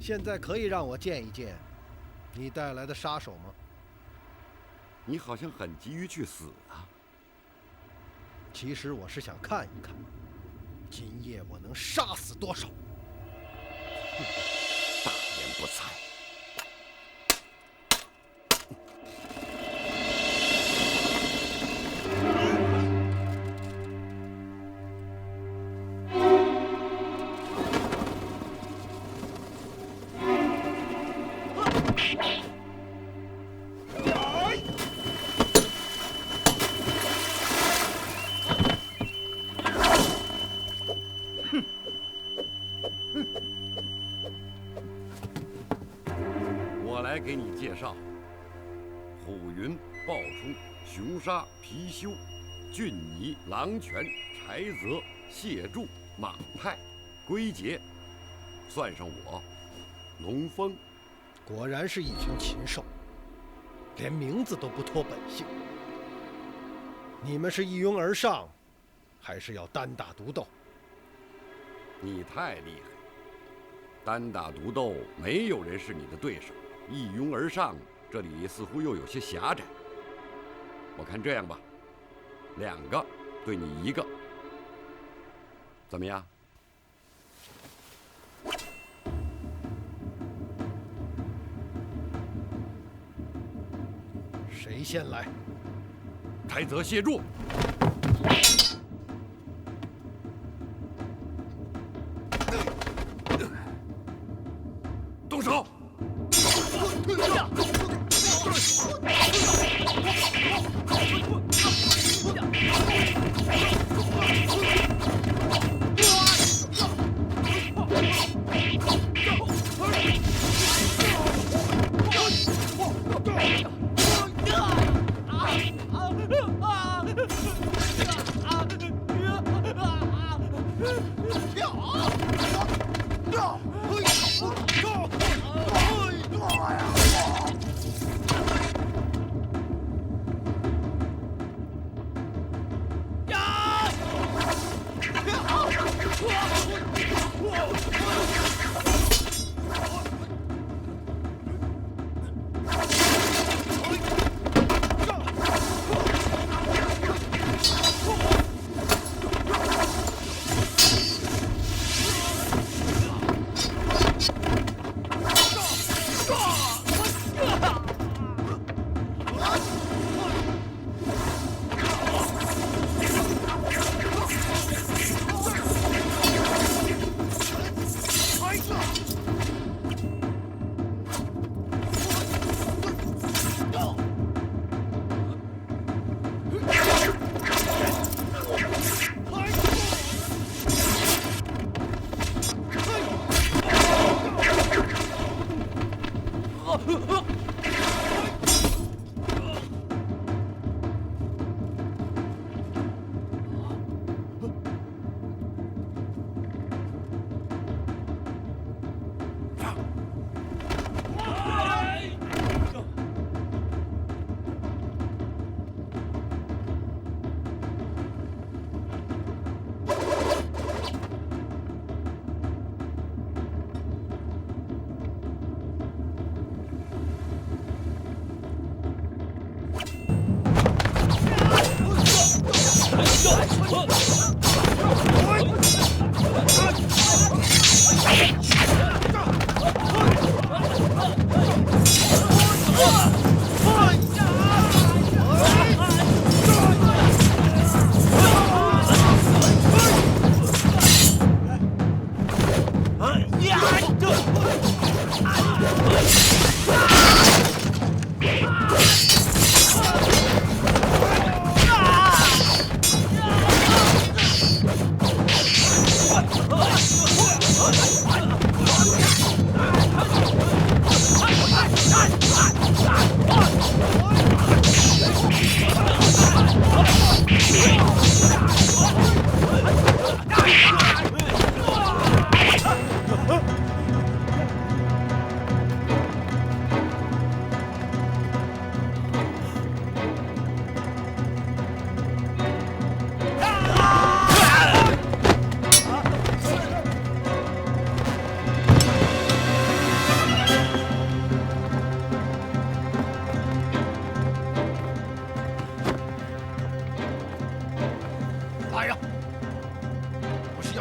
现在可以让我见一见你带来的杀手吗？你好像很急于去死啊。其实我是想看一看，今夜我能杀死多少。大言不惭。给你介绍：虎云、暴冲、熊杀、貔貅、俊尼、狼犬、柴泽、谢柱、马派、龟杰，算上我，龙峰。果然是一群禽兽，连名字都不脱本性。你们是一拥而上，还是要单打独斗？你太厉害，单打独斗，没有人是你的对手。一拥而上，这里似乎又有些狭窄。我看这样吧，2个对你1个，怎么样？谁先来？开泽谢柱。动手！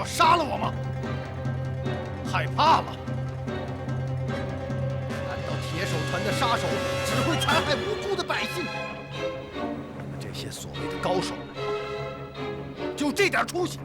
杀了我吗？害怕了？难道铁手团的杀手只会残害无辜的百姓？你们这些所谓的高手，就这点出息？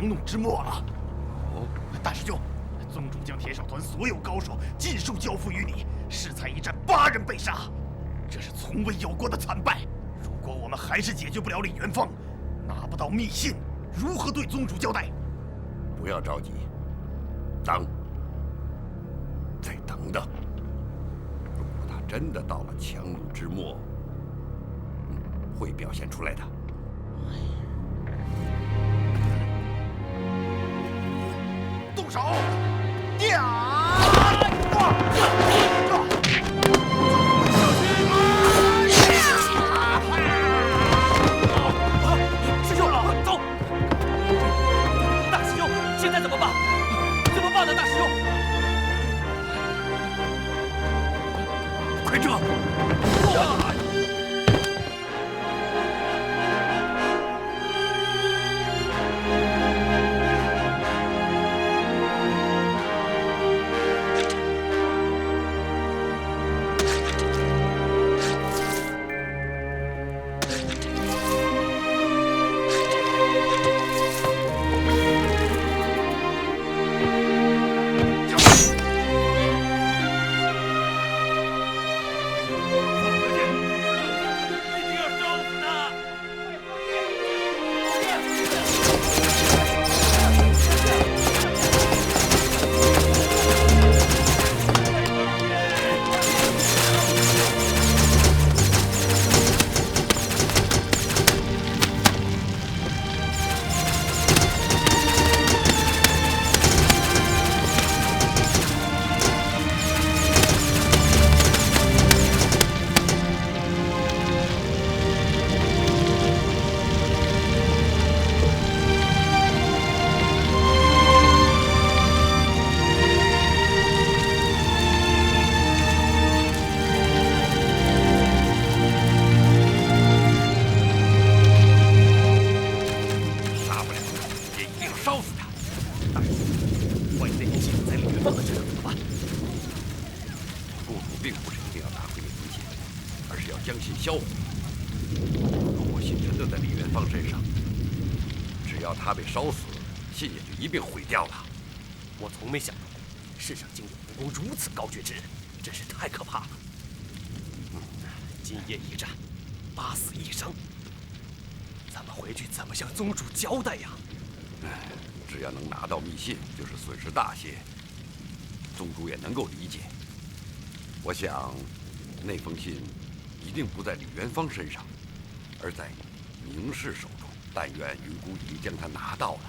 强弩之末了。哦，大师兄，宗主将铁手团所有高手尽数交付于你，适才一战8人被杀，这是从未有过的惨败。如果我们还是解决不了李元芳，拿不到密信，如何对宗主交代？不要着急，等，再等等。如果他真的到了强弩之末，会表现出来的。动手！呀！师兄，走！大师兄，现在怎么办？怎么办呢？大师兄，快撤！销毁。如果信真的在李元芳身上，只要他被烧死，信也就一并毁掉了。我从没想到，世上竟有武功如此高绝之人，真是太可怕了。今夜一战，8死1伤，咱们回去怎么向宗主交代呀？只要能拿到密信，就是损失大些，宗主也能够理解。我想，那封信一定不在李元芳身上，而在宁氏手中。但愿云姑已经将它拿到了。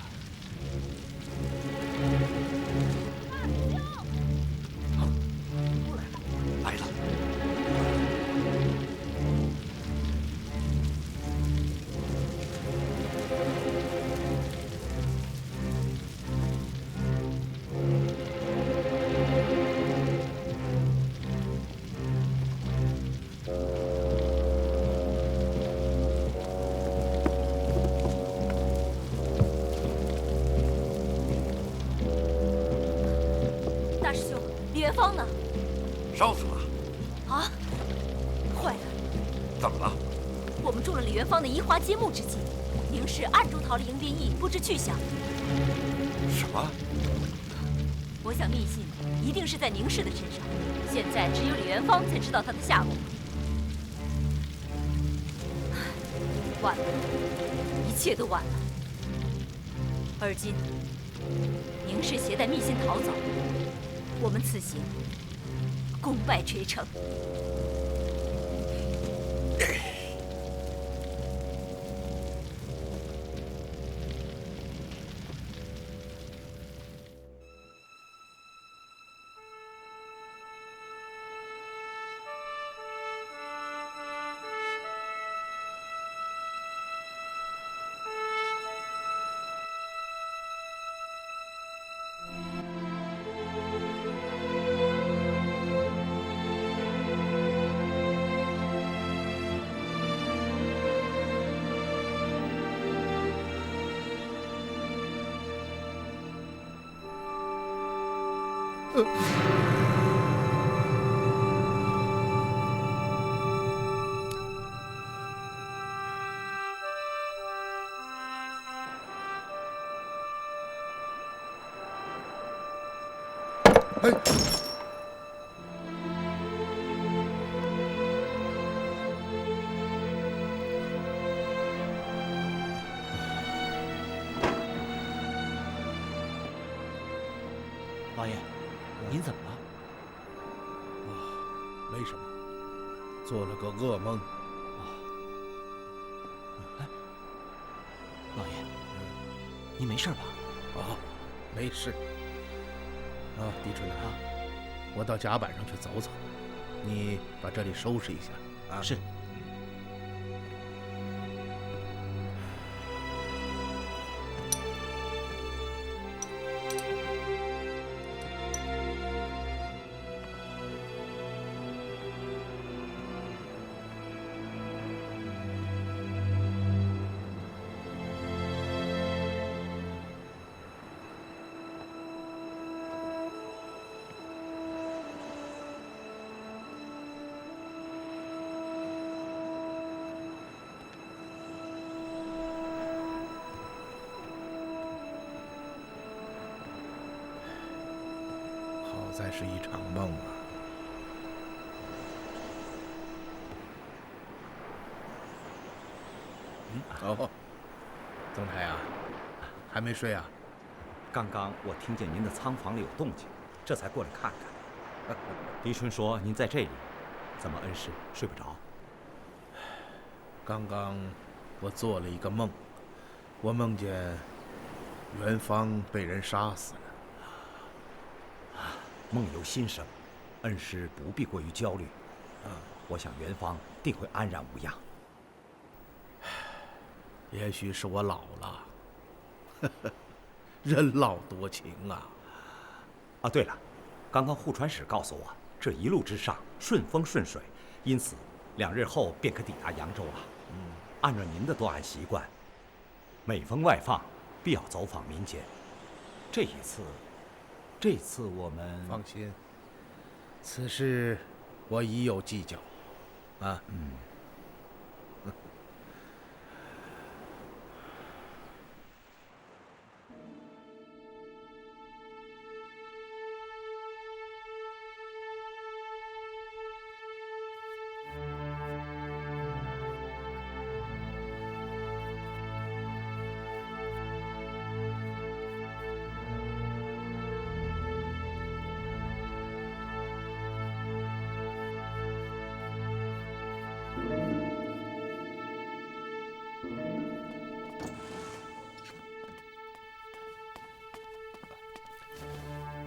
来了。大师兄，李元芳呢？烧死了。啊！坏了！怎么了？我们中了李元芳的移花接木之计，宁氏暗中逃了迎宾驿，不知去向。什么？我想密信一定是在宁氏的身上，现在只有李元芳才知道他的下落。晚了，一切都晚了。而今，宁氏携带密信逃走，我们此行功败垂成。老爷，您怎么了？没什么，做了个噩梦。老爷，您没事吧？没事。狄春啊，我到甲板上去走走，你把这里收拾一下啊。是。好在是一场梦啊。总裁啊，还没睡啊？刚刚我听见您的仓房里有动静，这才过来看看。狄春说您在这里，怎么恩师睡不着？刚刚我做了一个梦，我梦见元芳被人杀死了。梦由心生，恩师不必过于焦虑。我想元芳定会安然无恙。也许是我老了，人老多情啊。对了，刚刚护船使告诉我，这一路之上顺风顺水，因此2日后便可抵达扬州了。按照您的作案习惯，每逢外放，必要走访民间。这次我们放心，此事我已有计较。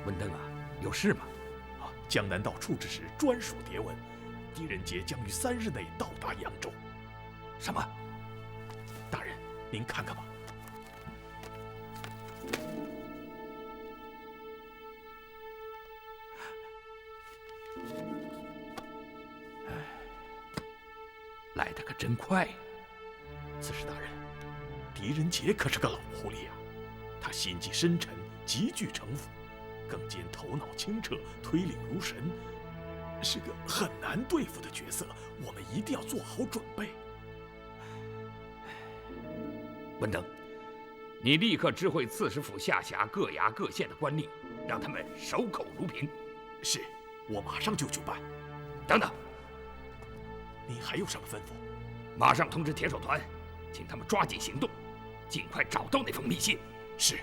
文登啊，有事吗？江南道处置使专属牒文，狄仁杰将于3日内到达扬州。什么？大人，您看看吧。来得可真快。刺史大人，狄仁杰可是个老狐狸啊，他心计深沉，极具城府。更兼头脑清澈，推理如神，是个很难对付的角色。我们一定要做好准备。文登，你立刻知会刺史府下辖各衙各县的官吏，让他们守口如瓶。是，我马上就去办。等等，您还有什么吩咐？马上通知铁手团，请他们抓紧行动，尽快找到那封密信。是。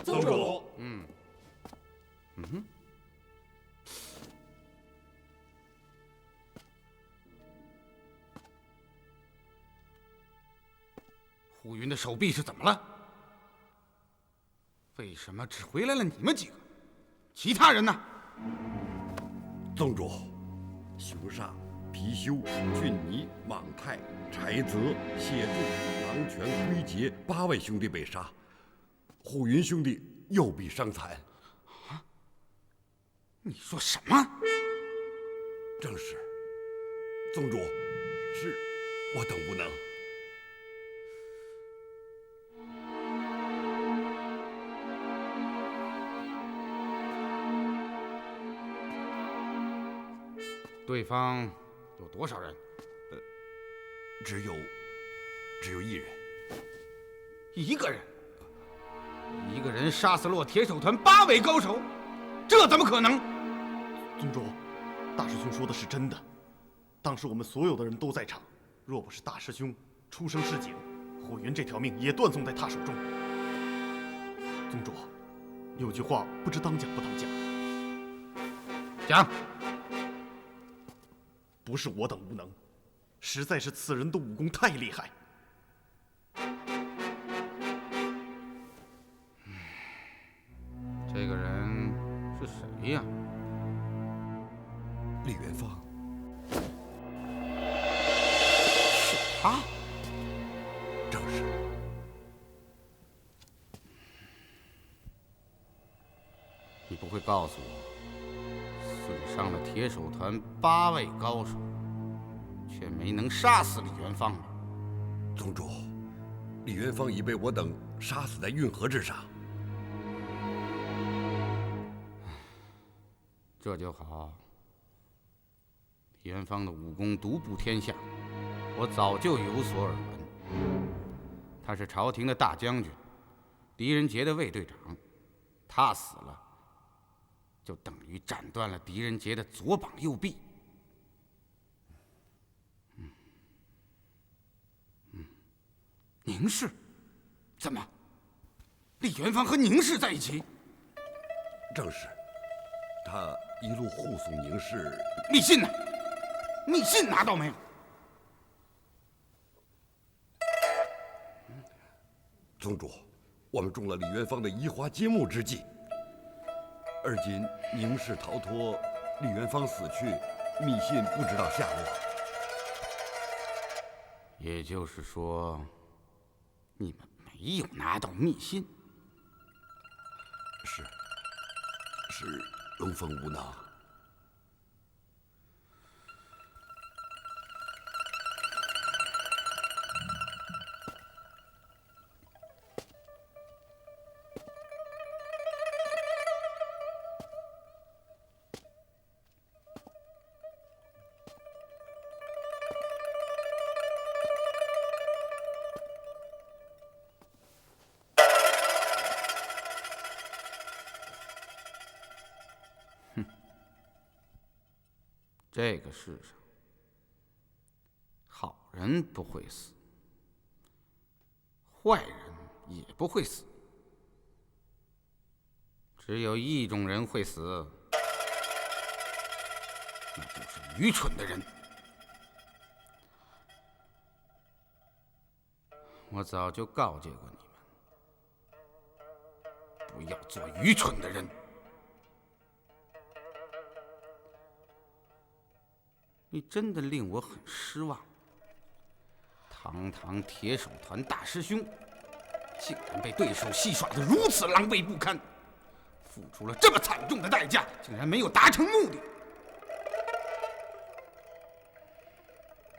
宗主。虎云的手臂是怎么了？为什么只回来了你们几个？其他人呢？宗主，熊煞、貔貅、俊尼、莽泰、柴泽、谢柱、狼泉、龟杰8位兄弟被杀，虎云兄弟又bị伤残。你说什么？正是。宗主，是我等不能。对方有多少人？只有一人。一个人？一个人杀死了我铁手团8位高手，这怎么可能？宗主，大师兄说的是真的。当时我们所有的人都在场，若不是大师兄出声示警，火云这条命也断送在他手中。宗主，有句话不知当讲不当讲。讲。不是我等无能，实在是此人的武功太厉害。这个人是谁呀？李元芳。是他？正是。你不会告诉我，损伤了铁手团8位高手，却没能杀死李元芳吧？宗主，李元芳已被我等杀死在运河之上。这就好。李元芳的武功独步天下，我早就有所耳闻。他是朝廷的大将军，狄仁杰的卫队长，他死了，就等于斩断了狄仁杰的左膀右臂。宁氏？怎么？李元芳和宁氏在一起？正是。他一路护送宁氏。密信呢？密信拿到没有？宗主，我们中了李元芳的移花接木之计。而今宁氏逃脱，李元芳死去，密信不知道下落。也就是说，你们没有拿到密信？是龙凤无能。这个世上，好人不会死，坏人也不会死，只有一种人会死，那就是愚蠢的人。我早就告诫过你们，不要做愚蠢的人。你真的令我很失望。堂堂铁手团大师兄，竟然被对手戏耍得如此狼狈不堪，付出了这么惨重的代价，竟然没有达成目的。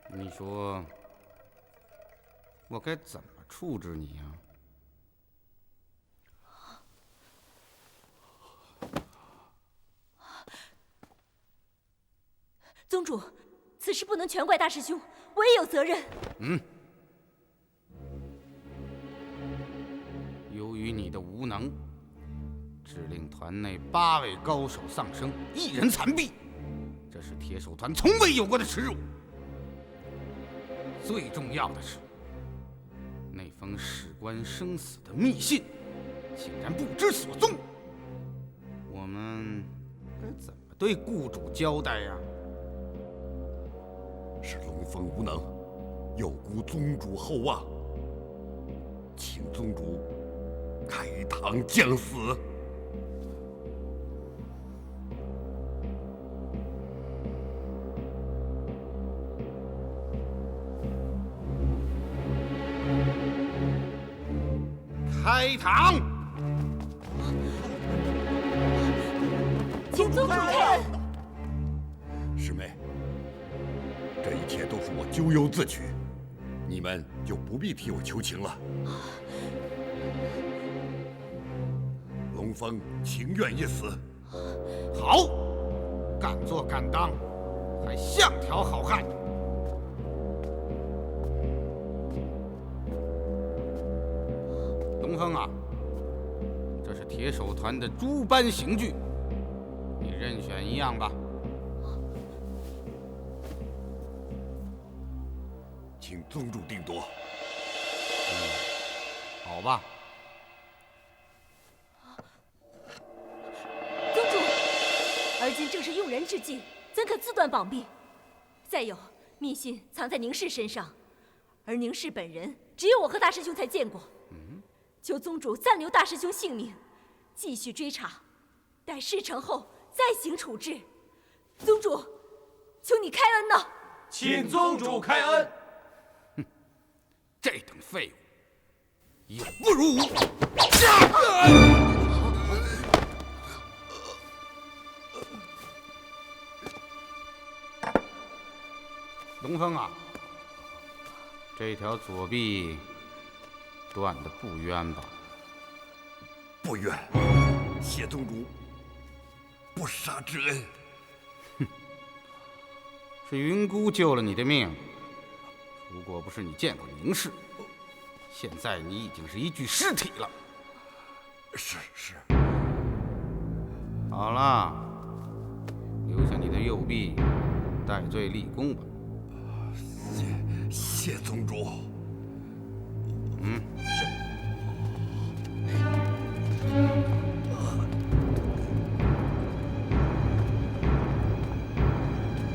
你说，我该怎么处置你呀？宗主，此事不能全怪大师兄，我也有责任。由于你的无能，致令团内8位高手丧生，1人残毙，这是铁手团从未有过的耻辱。最重要的是，那封事关生死的密信，竟然不知所踪。我们该怎么对雇主交代呀？是龙凤无能，有辜宗主厚望，请宗主开堂降死。开堂！请宗主开恩。师妹，这一切都是我咎由自取，你们就不必替我求情了。龙凤情愿一死。好，敢做敢当，还像条好汉。东风啊，这是铁手团的诸般刑具，你任选一样吧。请宗主定夺。好吧。宗主，而今正是用人之际，怎可自断膀臂？再有，密信藏在宁氏身上，而宁氏本人只有我和大师兄才见过。求宗主暂留大师兄性命，继续追查，待事成后再行处置。宗主，求你开恩呐！请宗主开恩。这等废物，有不如无。东风啊，这条左臂断得不冤吧？不冤，谢宗主不杀之恩。是云姑救了你的命。如果不是你见过宁氏，现在你已经是一具尸体了。是。好了，留下你的右臂，戴罪立功吧。谢宗主。是。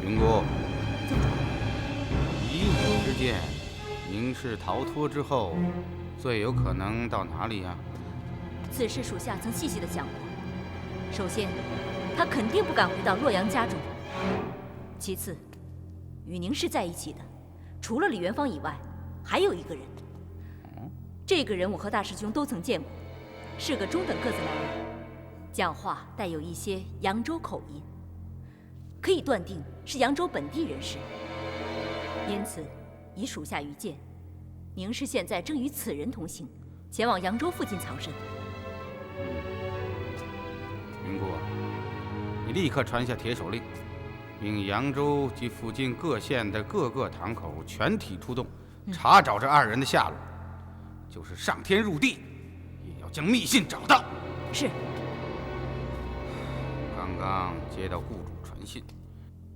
云姑，以我之见，宁氏逃脱之后，最有可能到哪里呀？此事属下曾细细的想过。首先，他肯定不敢回到洛阳家中；其次，与宁氏在一起的，除了李元芳以外，还有一个人。这个人我和大师兄都曾见过，是个中等个子男人，讲话带有一些扬州口音，可以断定是扬州本地人士。因此，以属下愚见，宁氏现在正与此人同行，前往扬州附近藏身。云姑，你立刻传下铁手令，命扬州及附近各县的各个堂口全体出动，查找这二人的下落。就是上天入地，也要将密信找到。是。刚刚接到雇主传信，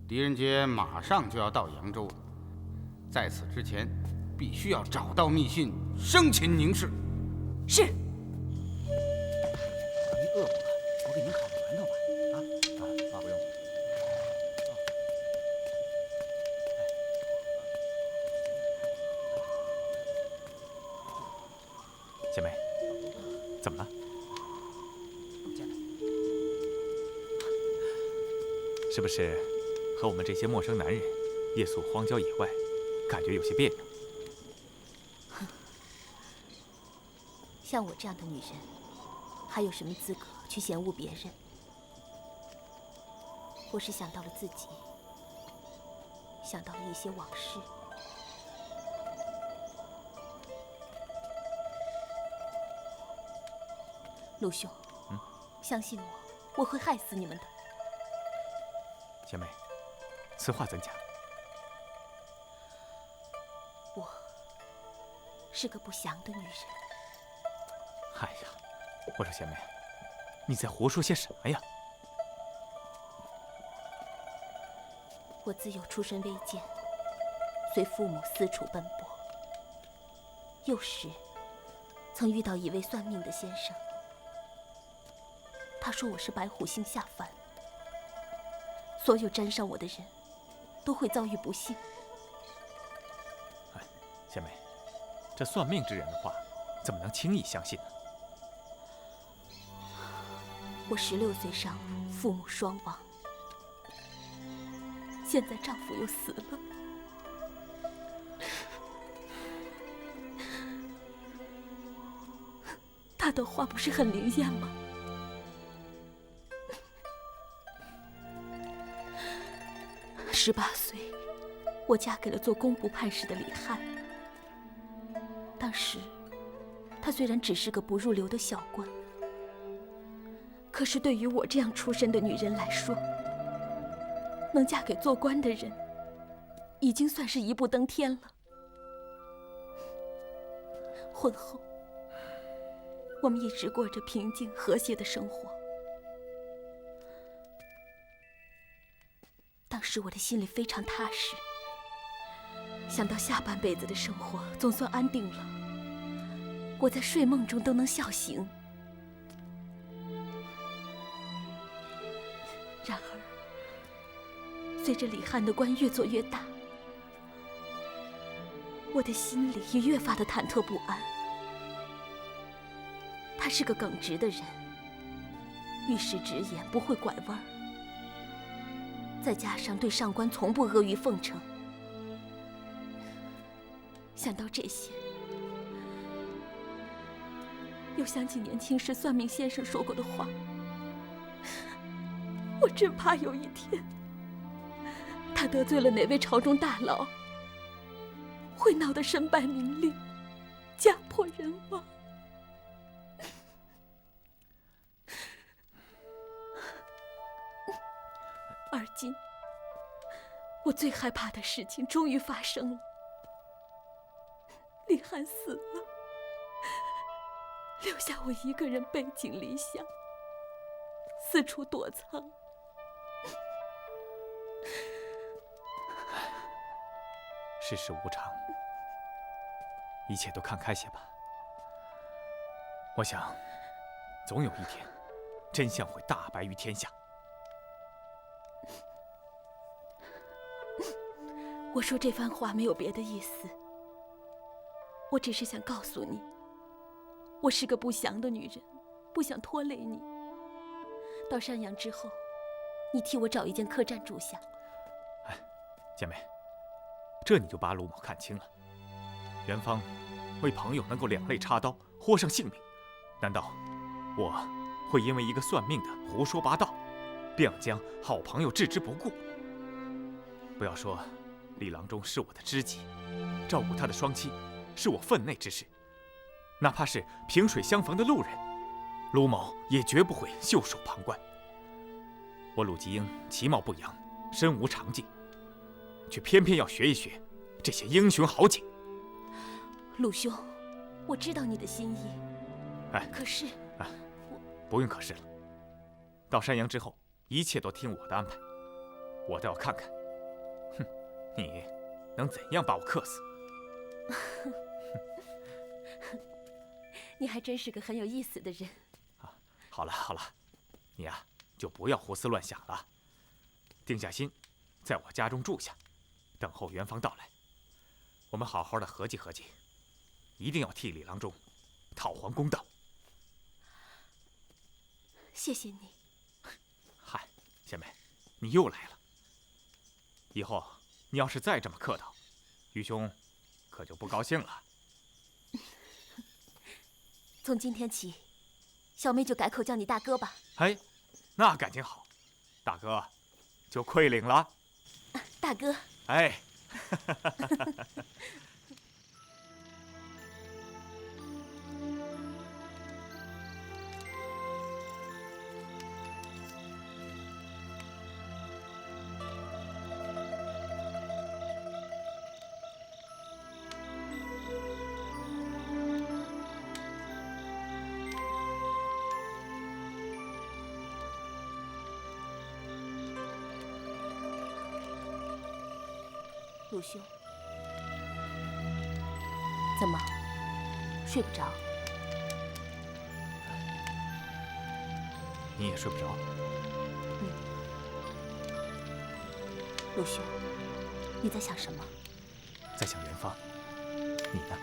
狄仁杰马上就要到扬州了。在此之前，必须要找到密信，生擒宁氏。是。您饿不饿？我给您烤个馒头吧。不用。姐妹，怎么了？是不是和我们这些陌生男人夜宿荒郊野外，感觉有些别扭？像我这样的女人，还有什么资格去嫌恶别人？我是想到了自己，想到了一些往事。陆兄，相信我，我会害死你们的。姐妹，此话怎讲？我是个不祥的女人。哎呀，我说姐妹，你在胡说些什么呀？我自幼出身微贱，随父母四处奔波。幼时曾遇到一位算命的先生，他说我是白虎星下凡，所有沾上我的人都会遭遇不幸。哎，姐妹，这算命之人的话，怎么能轻易相信呢？我16岁上路，父母双亡，现在丈夫又死了。他的话不是很灵验吗？18岁，我嫁给了做工部判事的李翰。当时，他虽然只是个不入流的小官，可是对于我这样出身的女人来说，能嫁给做官的人，已经算是一步登天了。婚后，我们一直过着平静和谐的生活。当时我的心里非常踏实，想到下半辈子的生活总算安定了，我在睡梦中都能笑醒。然而，随着李翰的官越做越大，我的心里也越发的忐忑不安。他是个耿直的人，遇事直言，不会拐弯儿。再加上对上官从不阿谀奉承，想到这些，又想起年轻时算命先生说过的话，我真怕有一天，他得罪了哪位朝中大佬，会闹得身败名裂，家破人亡。而今，我最害怕的事情终于发生了。李翰死了，留下我一个人背井离乡，四处躲藏。世事无常，一切都看开些吧。我想，总有一天，真相会大白于天下。我说这番话没有别的意思，我只是想告诉你，我是个不祥的女人，不想拖累你。到山阳之后，你替我找一间客栈住下。姐妹，这你就把鲁某看清了。元芳为朋友能够两肋插刀，豁上性命，难道我会因为一个算命的胡说八道，便将好朋友置之不顾？不要说李郎中是我的知己，照顾他的双妻是我分内之事，哪怕是萍水相逢的路人，鲁某也绝不会袖手旁观。我鲁吉英其貌不扬，身无长技，却偏偏要学一学这些英雄豪杰。鲁兄，我知道你的心意，可是……不用可是了。到山阳之后，一切都听我的安排。我倒要看看，你能怎样把我克死？你还真是个很有意思的人。好了好了，你呀就不要胡思乱想了，定下心，在我家中住下，等候元芳到来，我们好好的合计合计，一定要替李郎中讨还公道。谢谢你。嗨，姐妹，你又来了。以后你要是再这么客套，愚兄可就不高兴了。从今天起，小妹就改口叫你大哥吧。哎，那感情好，大哥就愧领了。大哥。哎。鲁兄，怎么睡不着？你也睡不着？鲁兄，你在想什么？在想元芳。你呢？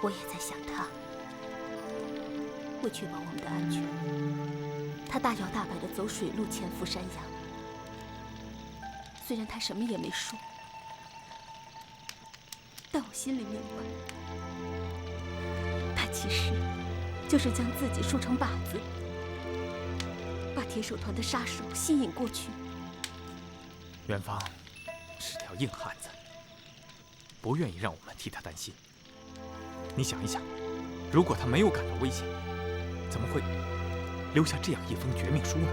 我也在想他。为确保我们的安全，他大摇大摆地走水路潜伏山阳。虽然他什么也没说，但我心里明白，他其实就是将自己竖成靶子，把铁手团的杀手吸引过去。元芳是条硬汉子，不愿意让我们替他担心。你想一想，如果他没有感到危险，怎么会留下这样一封绝命书呢？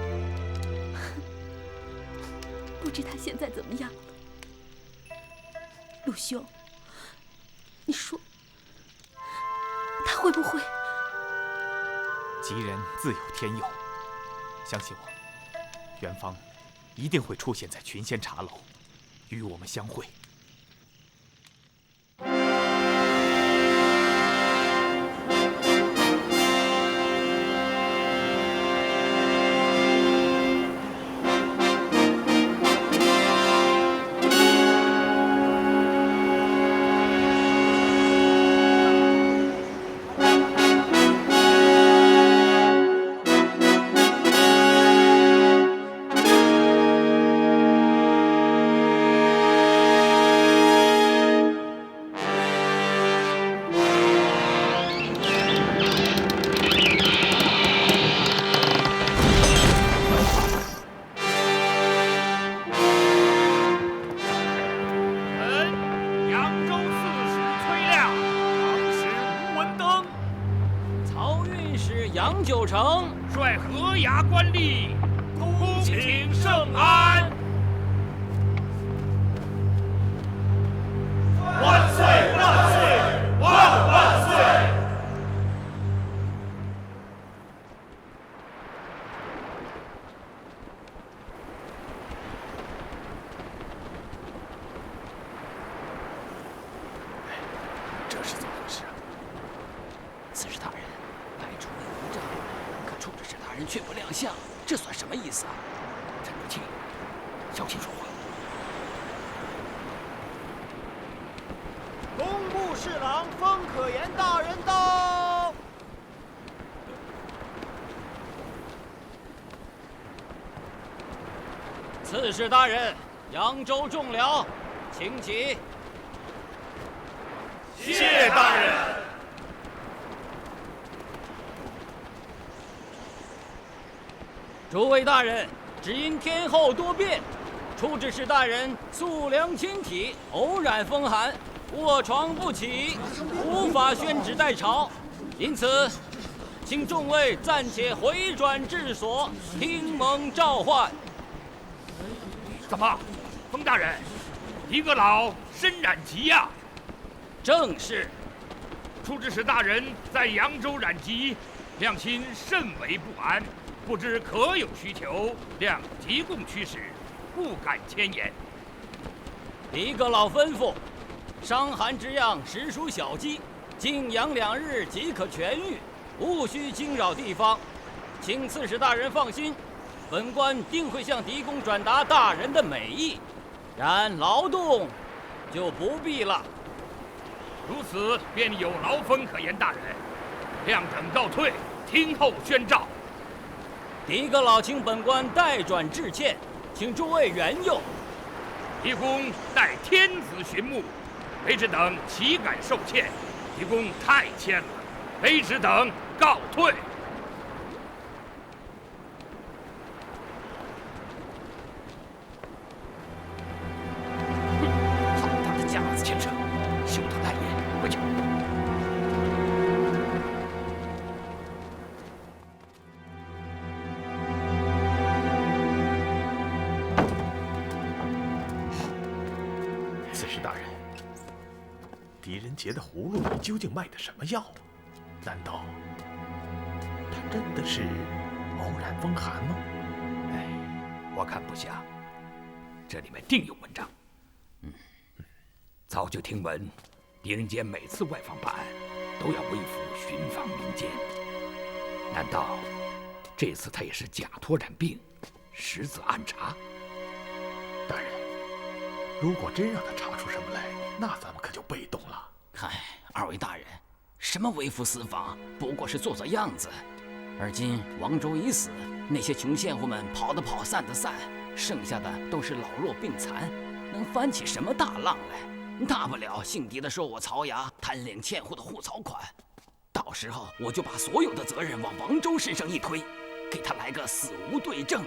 不知他现在怎么样了，鲁兄，你说他会不会？敌人自有天佑，相信我，元芳一定会出现在群仙茶楼，与我们相会。杨九成率河牙官吏恭请圣安。万岁万岁万万岁！这是怎么回事啊？刺史大人，派出了无障，可处置使大人却不亮相，这算什么意思啊？沉住气，小心说话。工部侍郎风可言大人到。刺史大人，扬州众僚，请起。谢大人。诸位大人，只因天候多变，处置使大人素凉亲体，偶染风寒，卧床不起，无法宣旨待朝，因此，请众位暂且回转治所，听蒙召唤。怎么，风大人，狄阁老身染疾呀？正是。处置使大人在扬州染疾，亮亲甚为不安，不知可有需求，亮急供驱使，不敢迁言。狄阁老吩咐，伤寒之恙实属小疾，静养2日即可痊愈，无需惊扰地方，请刺史大人放心，本官定会向狄公转达大人的美意，然劳动就不必了。如此便有劳风可言，大人。亮等告退，听候宣召。狄阁老请本官代转致歉，请诸位原用。狄公待天子寻目，卑职等岂敢受歉？狄公太谦了，卑职等告退。好大的架子先生，休得赖言，回去。刺史大人，狄仁杰的葫芦里究竟卖的什么药？难道他真的是偶染风寒吗？哎，我看不像，这里面定有文章。早就听闻，狄仁杰每次外访办案，都要微服寻访民间。难道这次他也是假托染病，实则暗查？大人，如果真让他查出什么来，那咱们可就被动了。嗨，二位大人，什么微服私访，不过是做做样子。而今王周已死，那些穷县户们跑的跑，散的散，剩下的都是老弱病残，能翻起什么大浪来？大不了姓狄的收我曹衙，贪领欠户的护曹款。到时候我就把所有的责任往王周身上一推，给他来个死无对证，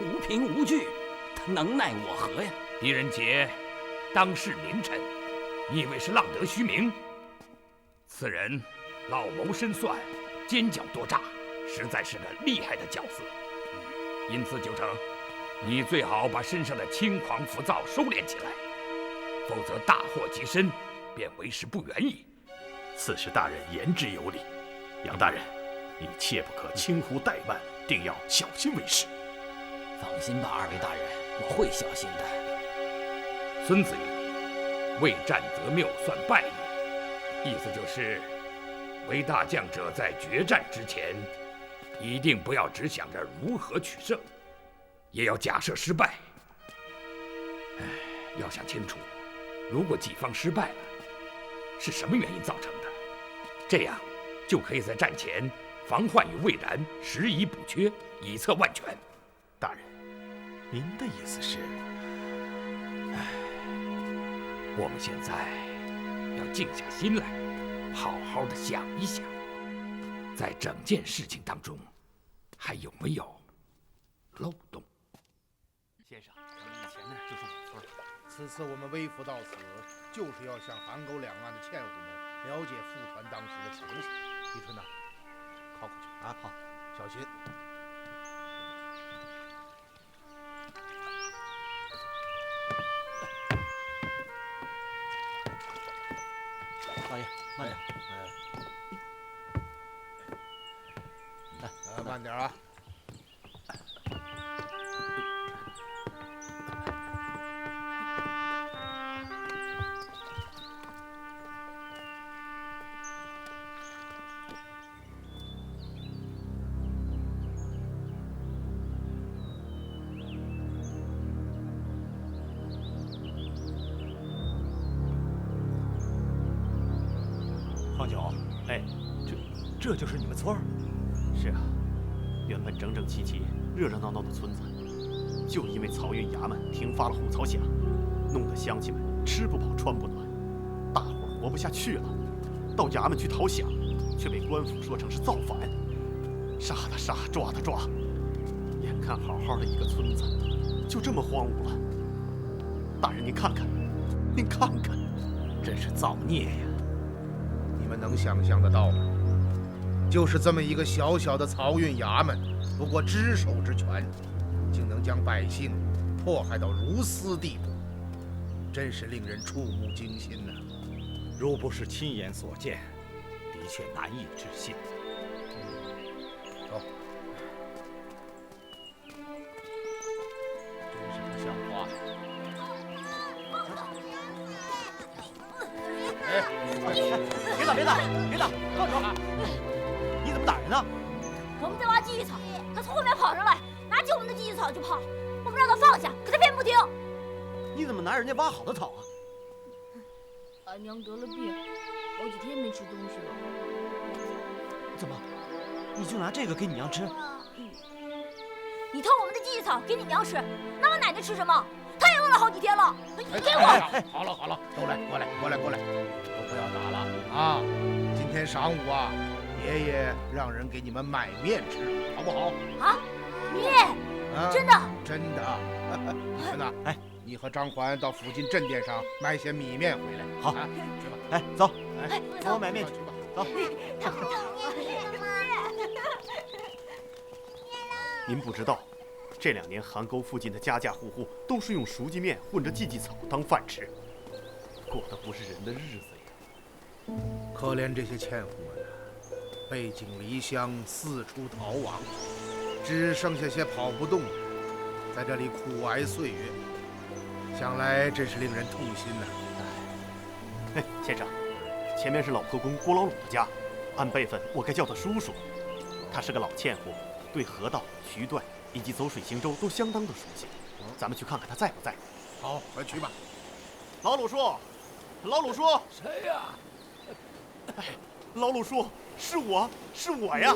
无凭无据，他能奈我何呀？狄仁杰当世名臣，你以为是浪得虚名？此人老谋深算，奸狡多诈，实在是个厉害的角色。因此，九成，你最好把身上的轻狂浮躁收敛起来，否则大祸及身，便为时不远矣。刺史大人言之有理，杨大人，你切不可轻忽怠慢，定要小心为是。放心吧，二位大人，我会小心的。孙子云：“未战则谬，算败也。”意思就是，为大将者在决战之前，一定不要只想着如何取胜，也要假设失败。要想清楚，如果己方失败了，是什么原因造成的，这样就可以在战前防患于未然，拾遗补缺，以策万全。大人，您的意思是？我们现在要静下心来，好好的想一想，在整件事情当中，还有没有漏洞？先生，我们以前呢就是我村。此次我们微服到此，就是要向韩沟两岸的纤户们了解副团当时的情形。李春呐，靠过去啊！好，小心。老爷，慢点。来，慢点啊！方九，哎，这就是你们村儿？是啊，原本整整齐齐、热热闹闹的村子，就因为漕运衙门停发了虎槽饷，弄得乡亲们吃不饱穿不暖，大伙儿活不下去了。到衙门去讨饷，却被官府说成是造反，杀的杀，抓的抓。眼看好好的一个村子，就这么荒芜了。大人，您看看，您看看，真是造孽呀！你们能想象得到吗？就是这么一个小小的漕运衙门，不过只手之权，竟能将百姓迫害到如斯地步，真是令人触目惊心呐！如不是亲眼所见，的确难以置信。走，真是不像话！别打，别打，别打！放手！你怎么打人呢？我们在挖芨芨草，他从后面跑上来，拿起我们的芨芨草就跑。我们让他放下，可他偏不听。你怎么拿人家挖好的草啊？俺娘得了病，好几天没吃东西了。怎么，你就拿这个给你娘吃？你偷我们的芨芨草给你娘吃，那我奶奶吃什么？她也饿了好几天了。你给我！好了好了，都来，过来过来过来，都不要打了啊！今天晌午啊，爷爷让人给你们买面吃，好不好？啊，面？真的？真的。真的。哎，你和张环到附近镇店上买些米面回来。好，去吧。哎，走，帮我买面去吧。走。您不知道，这2年韩沟附近的家家户户都是用熟鸡面混着芨芨草当饭吃，过的不是人的日子呀。可怜这些纤户们啊，背井离乡，四处逃亡，只剩下些跑不动的，在这里苦挨岁月，想来真是令人痛心呐。哎，先生，前面是老河工郭老鲁的家，按辈分我该叫他叔叔。他是个老纤户，对河道、渠段以及走水行舟都相当的熟悉。咱们去看看他在不在。好，快去吧。老鲁叔，老鲁叔，谁呀？哎，老鲁叔，是我呀！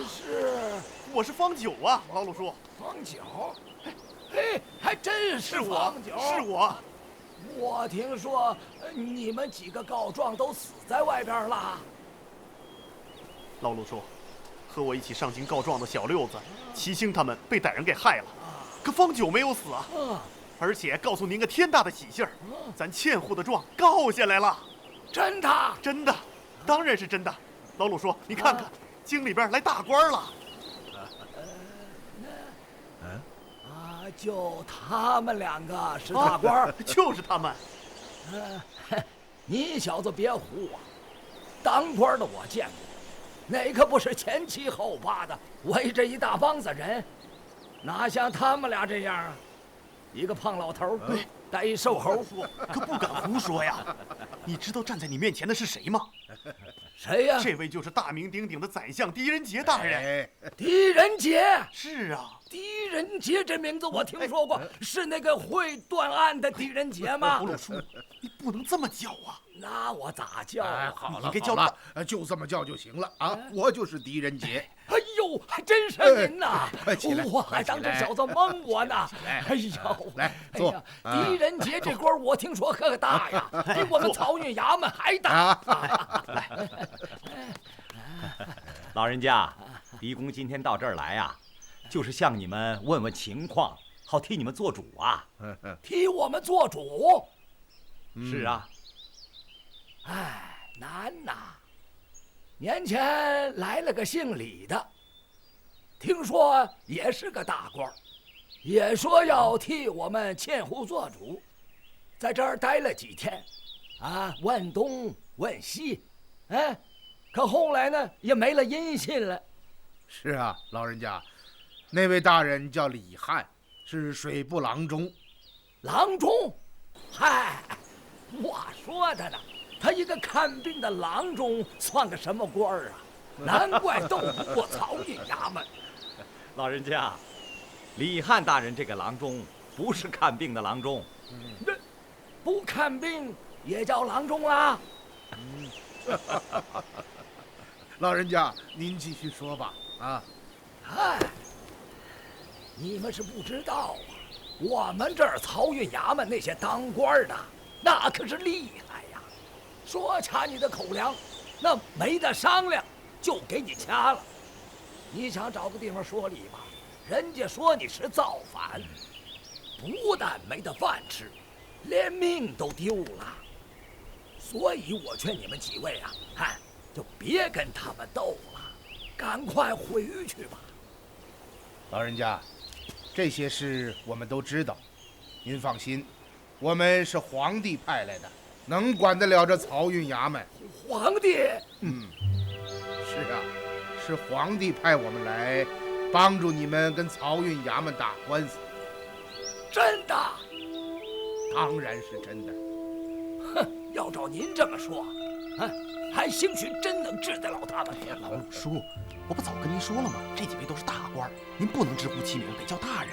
我是方九啊，老鲁叔。方九？哎，还真是方九。是我。我听说你们几个告状都死在外边了。老鲁叔，和我一起上京告状的小六子、齐兴他们被歹人给害了，可方九没有死啊！而且告诉您个天大的喜信儿，咱纤户的状告下来了。真的？真的，当然是真的。老鲁叔，你看看，京里边来大官了。就他们2个是大官，就是他们。你小子别唬我，当官的我见过，那可不是前七后八的，围着一大帮子人，哪像他们俩这样啊？一个胖老头，带一瘦猴，可不敢胡说呀！你知道站在你面前的是谁吗？谁呀？这位就是大名鼎鼎的宰相狄仁杰大人。狄仁杰？是啊，狄仁杰这名字我听说过，是那个会断案的狄仁杰吗？老鲁叔，你不能这么叫啊！那我咋叫啊？好了你给叫好了，就这么叫就行了啊！我就是狄仁杰。哎呦，还真是您呐！快起来！我还当这小子蒙我呢。哎呦，来坐。狄仁杰这官我听说可大呀，比我们漕运衙门还大。来，老人家，狄公今天到这儿来啊，就是向你们问问情况，好替你们做主啊。替我们做主？是啊。哎，难呐！年前来了个姓李的，听说也是个大官，也说要替我们千户做主，在这儿待了几天，啊，问东问西，哎，可后来呢也没了音信了。是啊，老人家，那位大人叫李翰，是水部郎中。郎中？嗨，我说的呢。他一个看病的郎中，算个什么官儿啊？难怪斗不过漕运衙门。老人家，李翰大人这个郎中不是看病的郎中，那不看病也叫郎中啦？老人家，您继续说吧。啊，嗨，你们是不知道啊，我们这儿漕运衙门那些当官的，那可是厉害。说掐你的口粮，那没得商量，就给你掐了。你想找个地方说理吧，人家说你是造反，不但没得饭吃，连命都丢了。所以我劝你们几位啊，嗨，就别跟他们斗了，赶快回去吧。老人家，这些事我们都知道，您放心，我们是皇帝派来的。能管得了这漕运衙门？皇帝？是啊，是皇帝派我们来帮助你们跟漕运衙门打官司。真的？当然是真的。哼，要照您这么说，啊，还兴许真能治得了他们。老鲁叔，我不早跟您说了吗？这几位都是大官，您不能直呼其名，得叫大人。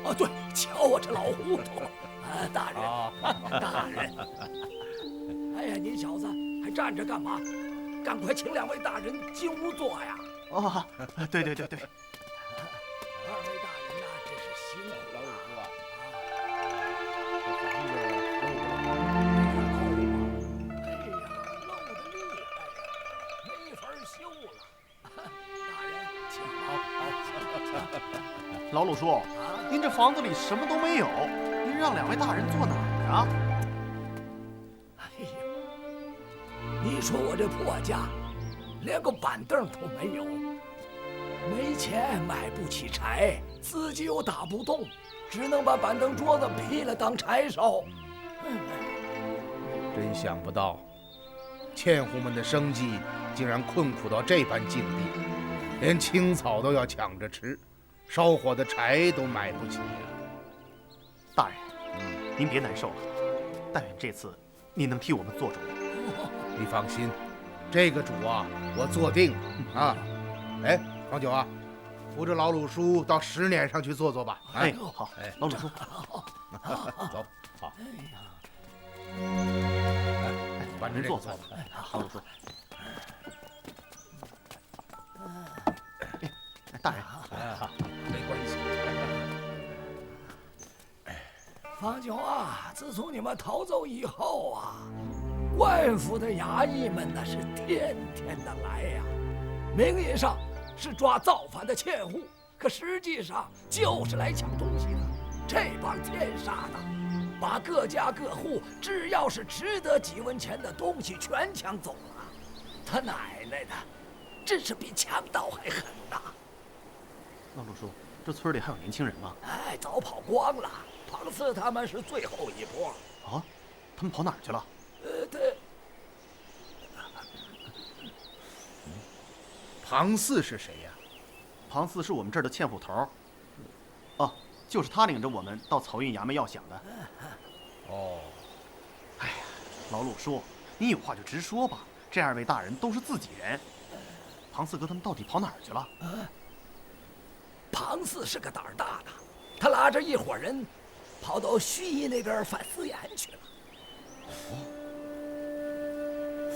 哦，对，瞧我这老糊涂。大人，大人！哎呀，你小子还站着干嘛？赶快请两位大人进屋坐呀！哦，对。二位大人呐，真是辛苦了。哎呀，漏得厉害呀，没法修了。大人，请。老鲁叔，您这房子里什么都没有。您让两位大人坐哪儿啊？哎呀，你说我这破家，连个板凳都没有，没钱买不起柴，自己又打不动，只能把板凳桌子劈了当柴烧。真想不到，纤户们的生计竟然困苦到这般境地，连青草都要抢着吃，烧火的柴都买不起啊！大人，您别难受了，但愿这次您能替我们做主。你放心，这个主啊，我做定了啊！哎，黄九啊，扶着老鲁叔到石辇上去坐坐吧。哎，好，老鲁叔，走，好。把您坐坐吧，老鲁叔。大人，没关系。方九啊，自从你们逃走以后啊，官府的衙役们那是天天的来呀。名义上是抓造反的窃户，可实际上就是来抢东西的。这帮天杀的，把各家各户只要是值得几文钱的东西全抢走了。他奶奶的，真是比强盗还狠呐！老鲁叔，这村里还有年轻人吗？哎，早跑光了。庞四他们是最后一波。啊，他们跑哪儿去了？对。庞四是谁呀？庞四是我们这儿的欠户头。哦，就是他领着我们到漕运衙门要饷的。哦，哎呀，老鲁叔，你有话就直说吧。这2位大人都是自己人，庞四哥他们到底跑哪儿去了？庞四是个胆儿大的，他拉着一伙人跑到盱眙那边犯私盐去了。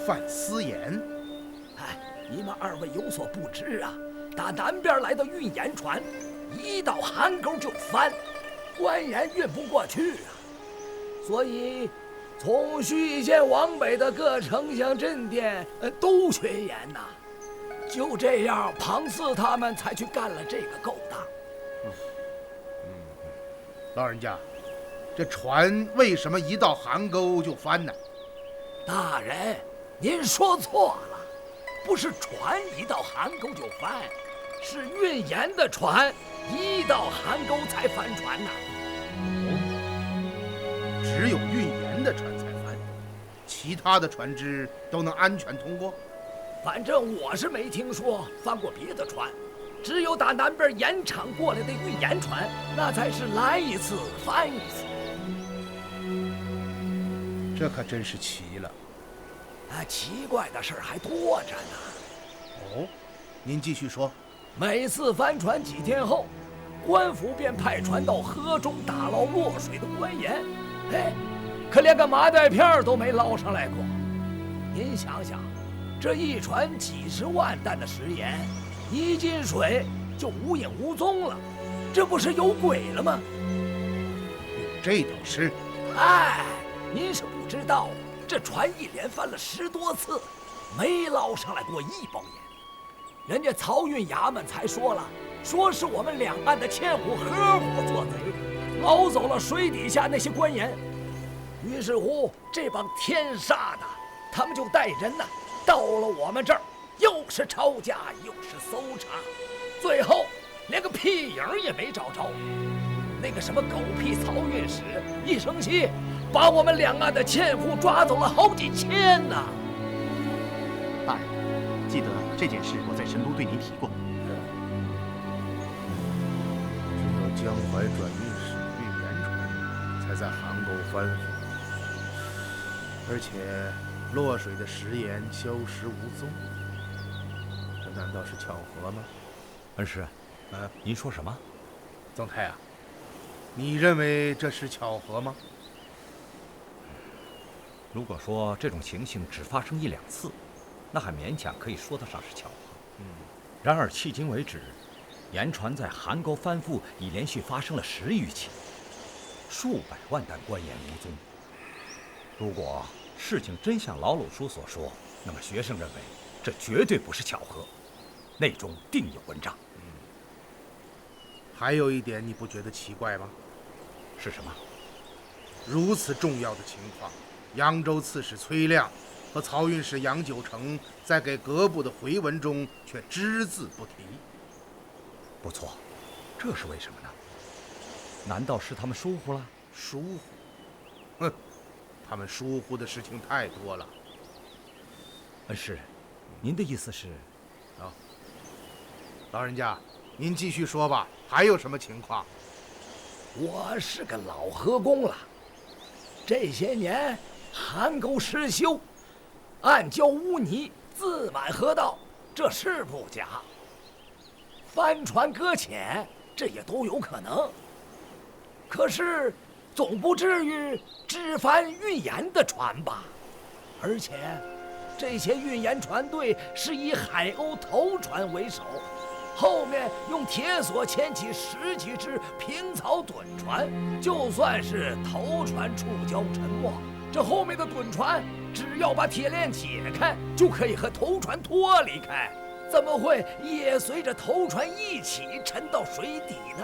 犯私盐？哎，你们2位有所不知啊，打南边来的运盐船，一到邗沟就翻，官盐运不过去啊。所以，从盱眙县往北的各城乡镇店都缺盐呐。就这样，庞四他们才去干了这个勾当。老人家，这船为什么一到邗沟就翻呢？大人，您说错了，不是船一到邗沟就翻，是运盐的船一到邗沟才翻船呐。只有运盐的船才翻，其他的船只都能安全通过？反正我是没听说翻过别的船，只有打南边盐场过来的运盐船，那才是来一次翻一次。这可真是奇了。奇怪的事儿还多着呢。哦，您继续说。每次翻船几天后，官府便派船到河中打捞落水的官盐，可连个麻袋片都没捞上来过。您想想，这一船几10万担的食盐，一进水就无影无踪了，这不是有鬼了吗？有这种事？您是不知道，这船一连翻了10多次，没捞上来过1包盐。人家漕运衙门才说了，说是我们两岸的千户合伙做贼，捞走了水底下那些官盐。于是乎，这帮天杀的，他们就带人呢，到了我们这儿，又是抄家又是搜查，最后连个屁影也没找着。那个什么狗屁漕运使一生气，把我们两岸的千户抓走了好几千呢。大人，记得这件事我在神都对您提过。只有江淮转运使运盐船才在邗沟翻覆，而且落水的食盐消失无踪，这难道是巧合吗？恩师，您说什么？曾太啊，你认为这是巧合吗？如果说这种情形只发生1、2次，那还勉强可以说得上是巧合。然而迄今为止，盐船在邗沟翻覆已连续发生了10余起，数百万担官盐无踪。如果事情真像老鲁叔所说，那么学生认为这绝对不是巧合，内中定有文章。还有一点，你不觉得奇怪吗？是什么？如此重要的情况，扬州刺史崔亮和漕运使杨九成在给各部的回文中却只字不提。不错，这是为什么呢？难道是他们疏忽了？疏忽？哼，他们疏忽的事情太多了。恩师，您的意思是？老人家，您继续说吧，还有什么情况？我是个老河工了，这些年邗沟失修，暗礁污泥自满河道，这是不假。帆船搁浅，这也都有可能。可是总不至于只翻运盐的船吧？而且这些运盐船队是以海鸥头船为首，后面用铁索牵起10几只平草趸船，就算是头船触礁沉没，这后面的趸船只要把铁链解开，就可以和头船脱离开，怎么会也随着头船一起沉到水底呢？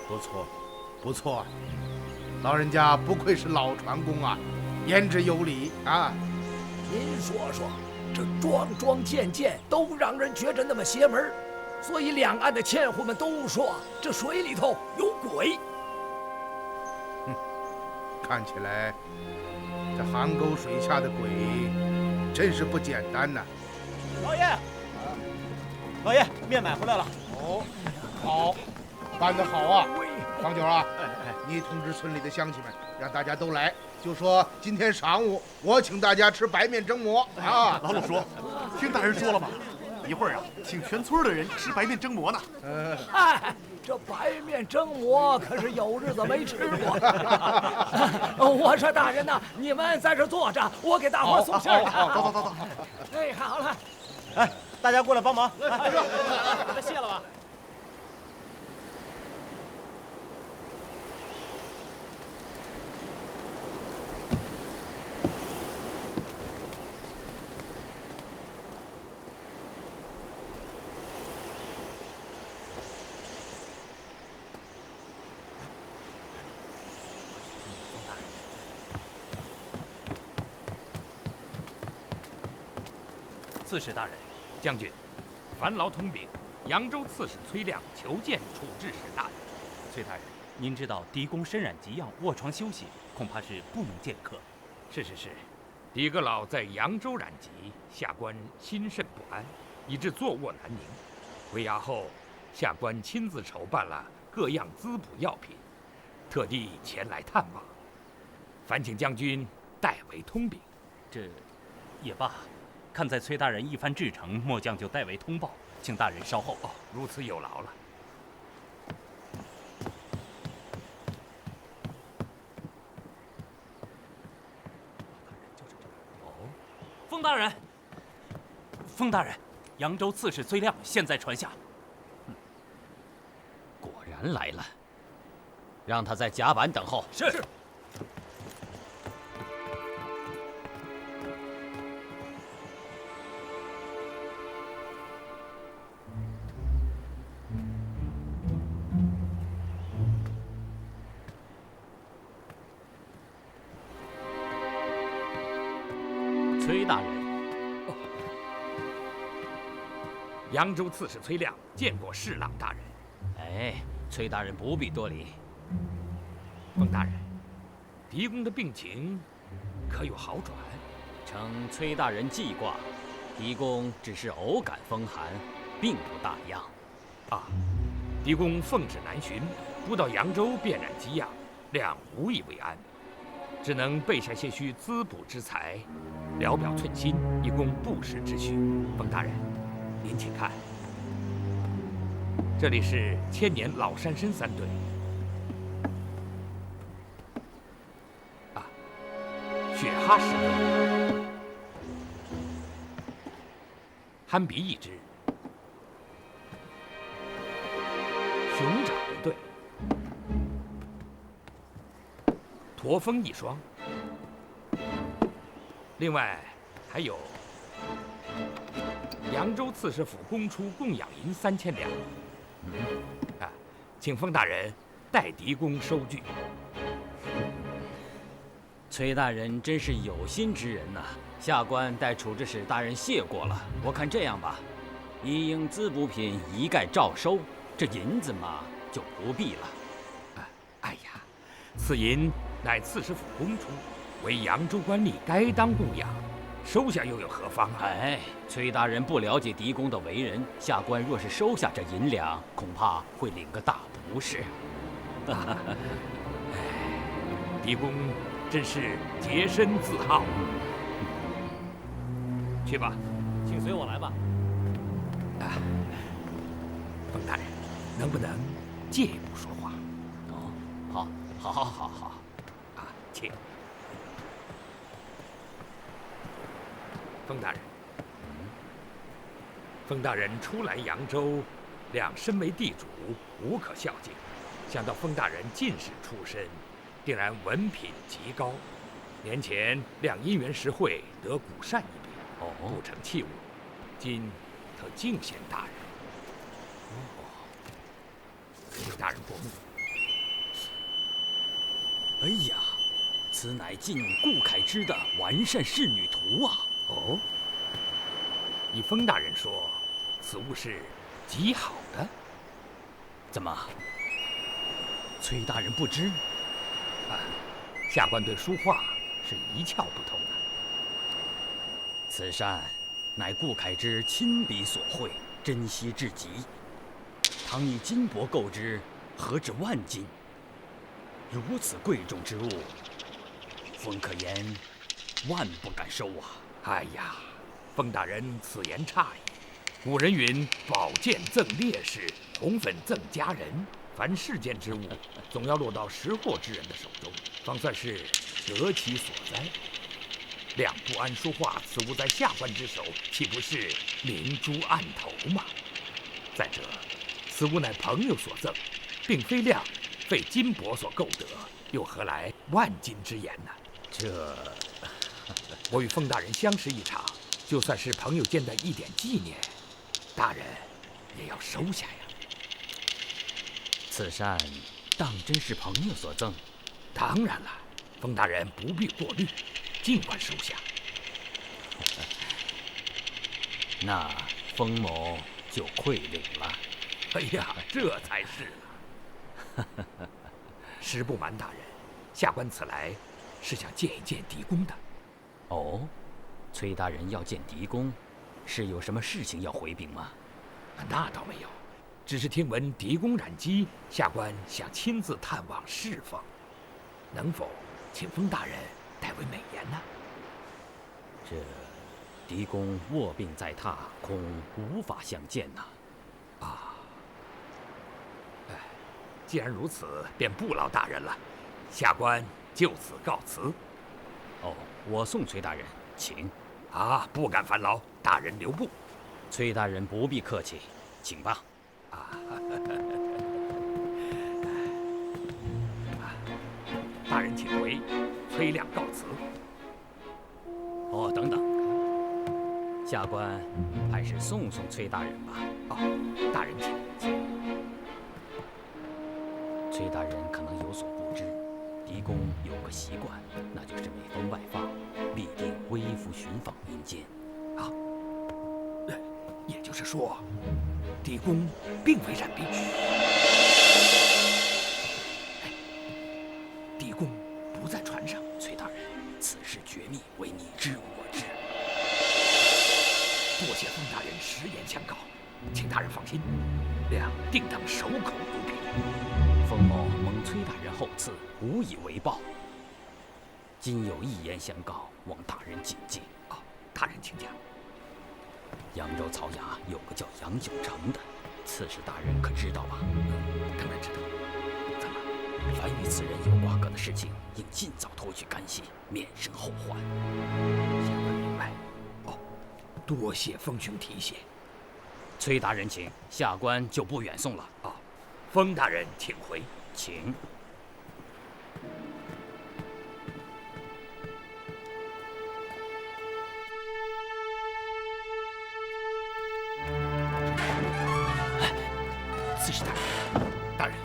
不错，不错，老人家不愧是老船工啊，言之有理啊。您说说，这桩桩件件都让人觉着那么邪门，所以两岸的千户们都说这水里头有鬼。看起来这邗沟水下的鬼真是不简单呐。老爷，老爷，面买回来了。哦，好，办得好啊！方九啊，你通知村里的乡亲们，让大家都来，就说今天上午我请大家吃白面蒸馍啊。老鲁说，听大人说了吗？一会儿啊，请全村的人吃白面蒸馍呢。哎，这白面蒸馍可是有日子没吃过。我说大人呐，你们在这坐着，我给大伙送信儿去。走。哎，看好了。哎，大家过来帮忙。给他卸了吧。刺史大人，将军，烦劳通禀，扬州刺史崔亮求见处置使大人。崔大人，您知道狄公身染疾恙，卧床休息，恐怕是不能见客。是，狄阁老在扬州染疾，下官心甚不安，以致坐卧难宁。回衙后，下官亲自筹办了各样滋补药品，特地前来探望，烦请将军代为通禀。这也罢。看在崔大人一番至诚，末将就代为通报，请大人稍后。哦，如此有劳了。封大人，封大人，扬州刺史崔亮现在传下。果然来了，让他在甲板等候。是。崔大人，扬州刺史崔亮见过侍郎大人。哎，崔大人不必多礼。封大人，狄公的病情可有好转？承崔大人记挂，狄公只是偶感风寒，并不大恙。啊，狄公奉旨南巡，不到扬州便染疾恙，亮无以为安，只能备下些许滋补之材，聊表寸心，以供不时之需。封大人，您请看，这里是千年老山参3对。啊，雪蛤10对，憨鼻1只，熊掌1对，驼峰1双。另外还有扬州刺史府供出供养银3000两。啊，请封大人代狄公收据。崔大人真是有心之人呐！下官代处置使大人谢过了。我看这样吧，一应滋补品一概照收，这银子嘛就不必了。哎呀，此银乃刺史府供出，为扬州官吏该当供养，收下又有何妨啊？哎，崔大人不了解狄公的为人，下官若是收下这银两，恐怕会领个大不是。狄公真是洁身自好。去吧，请随我来吧。封大人，能不能借一步说话？哦，好。啊，请。封大人，封大人初来扬州，亮身为地主，无可孝敬。想到封大人进士出身，定然文品极高。年前亮因缘实惠，得古扇一柄，不成器物。今特敬献大人。请大人过目。哎呀，此乃晋顾恺之的完善仕女图啊！哦，以封大人说，此物是极好的。怎么，崔大人不知？啊，下官对书画是一窍不通的。此扇乃顾恺之亲笔所绘，珍惜至极。倘以金帛购之，何止万金？如此贵重之物，风可言万不敢收啊！哎呀，风大人此言差矣。古人云：“宝剑赠烈士，红粉赠佳人。”凡世间之物，总要落到识货之人的手中，方算是得其所哉。亮不安说话，此物在下官之手，岂不是明珠暗投吗？再者，此物乃朋友所赠，并非亮费金帛所购得，又何来万金之言呢？这，我与风大人相识一场，就算是朋友间的一点纪念，大人也要收下呀。此扇当真是朋友所赠？当然了，风大人不必过虑，尽管收下。那风某就愧领了。哎呀，这才是呢。实不瞒大人，下官此来是想见一见狄公的。哦，崔大人要见狄公，是有什么事情要回禀吗？那倒没有。只是听闻狄公染疾，下官想亲自探望侍奉，能否请风大人代为美言呢？这狄公卧病在榻，恐无法相见呐。既然如此，便不劳大人了，下官就此告辞。哦，我送崔大人，请。不敢烦劳，大人留步。崔大人不必客气，请吧。大人请回，崔亮告辞。哦，等等，下官还是送崔大人吧。大人请。崔大人可能有所不知，狄公有个习惯，那就是每逢外放，必定微服寻访民间。也就是说，狄公并非染病。狄公不在船上。崔大人，此事绝密，唯你知我知。多谢风大人实言相告，请大人放心，亮定当守口如瓶。风某蒙崔大人厚赐，无以为报。今有一言相告，望大人谨记。大人请讲。扬州曹衙有个叫杨九成的，此事大人可知道吧？当然知道。怎么？凡与此人有瓜葛的事情，应尽早脱去干系，免生后患。下官明白。多谢风兄提携。崔大人请，下官就不远送了。风大人请回。请。刺史大人，大人，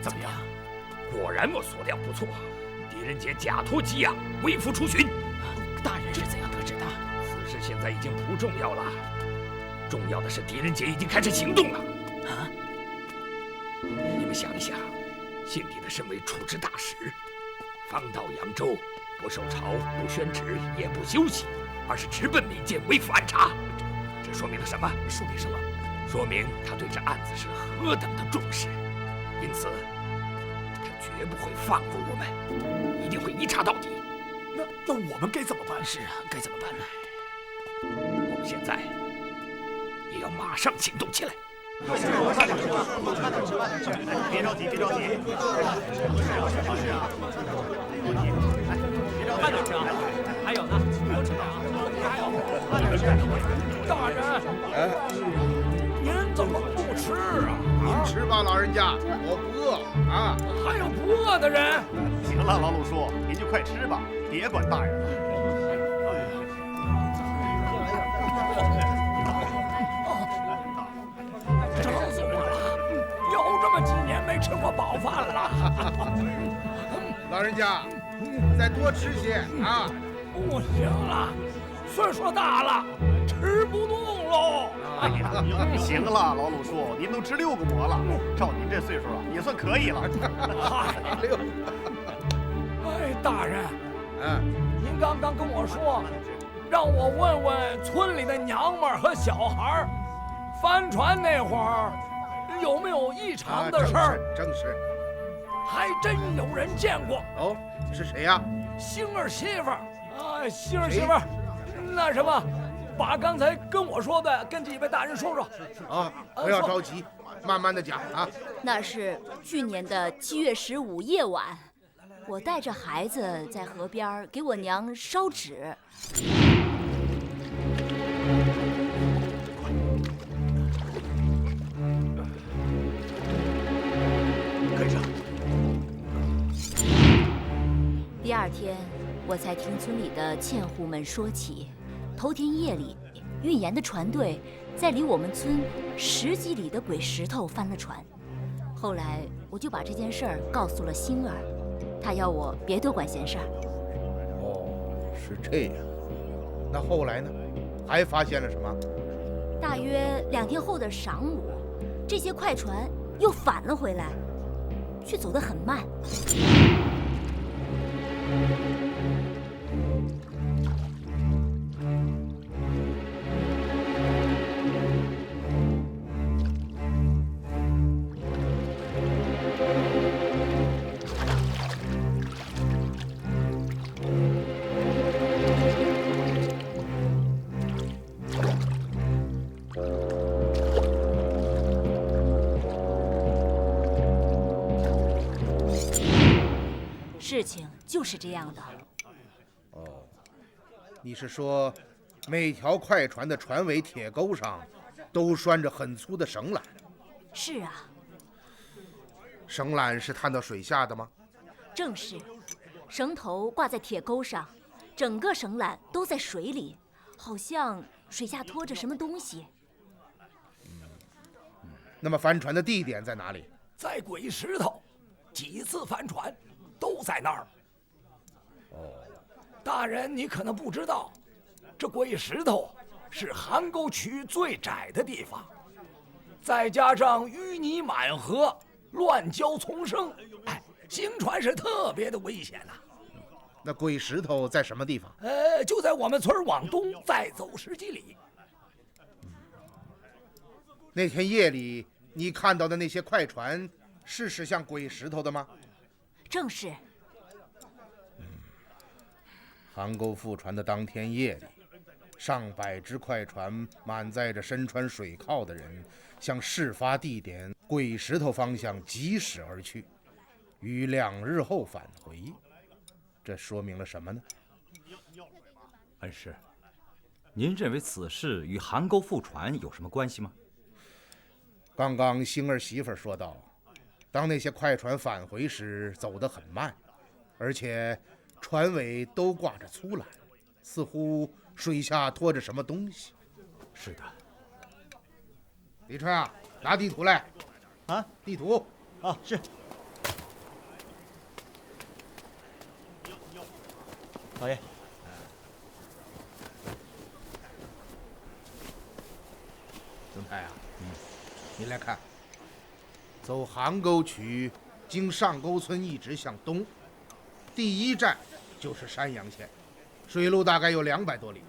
怎么样？果然我所料不错，狄仁杰假托给养，微服出巡。大人是怎样得知的？此事现在已经不重要了，重要的是狄仁杰已经开始行动了。你们想一想，信帝的身为处置大使，方到扬州，不受朝，不宣旨，也不休息，而是直奔民间微服暗查。这说明了什么？说明什么？说明他对这案子是何等的重视，因此他绝不会放过我们，一定会一查到底。那我们该怎么办？是啊，该怎么办呢？我们现在也要马上行动起来。别着急，别着急。是啊。慢点吃啊！还有呢，多吃点啊！还有，慢点吃。大人，您怎么不吃啊？您吃吧，老人家，我不饿啊。还有不饿的人。行了，老鲁叔，您就快吃吧，别管大人了。撑死我了！有这么几年没吃过饱饭了。老人家，再多吃些啊！不行了，岁数大了，吃不动喽。哎呀，行了，老鲁叔，您都吃6个馍了，照您这岁数啊，也算可以了。哎，大人，您刚刚跟我说，让我问问村里的娘们儿和小孩儿。帆船那会儿有没有异常的事儿？正是。还真有人见过。哦，是谁呀？星儿媳妇儿啊，星儿媳妇儿，那什么，把刚才跟我说的跟几位大人说说。啊，不要着急，慢慢的讲啊。那是去年的7月15夜晚，我带着孩子在河边给我娘烧纸。跟上。第二天，我才听村里的纤户们说起，头天夜里，运盐的船队在离我们村10几里的鬼石头翻了船。后来我就把这件事儿告诉了星儿，他要我别多管闲事儿。哦，是这样。那后来呢？还发现了什么？大约2天后的晌午，这些快船又返了回来，却走得很慢。事情就是这样的。哦，你是说，每条快船的船尾铁钩上都拴着很粗的绳缆？是啊。绳缆是探到水下的吗？正是，绳头挂在铁钩上，整个绳缆都在水里，好像水下拖着什么东西。那么帆船的地点在哪里？在鬼石头，几次帆船都在那儿。哦，大人，你可能不知道，这鬼石头是邗沟区最窄的地方，再加上淤泥满河，乱礁丛生，行船是特别的危险呐。那鬼石头在什么地方？就在我们村往东再走10几里。那天夜里你看到的那些快船是驶向鬼石头的吗？正是。邗沟复船的当天夜里，上百只快船满载着身穿水铐的人，向事发地点鬼石头方向疾驶而去，于2日后返回。这说明了什么呢？恩师，您认为此事与邗沟复船有什么关系吗？刚刚星儿媳妇说道，当那些快船返回时走得很慢，而且船尾都挂着粗缆，似乎水下拖着什么东西。是的。李川啊，拿地图来。啊，地图。啊，是。老爷。曾太啊，你来看，走邗沟渠，经上沟村一直向东，第一站就是山阳县，水路大概有200多里。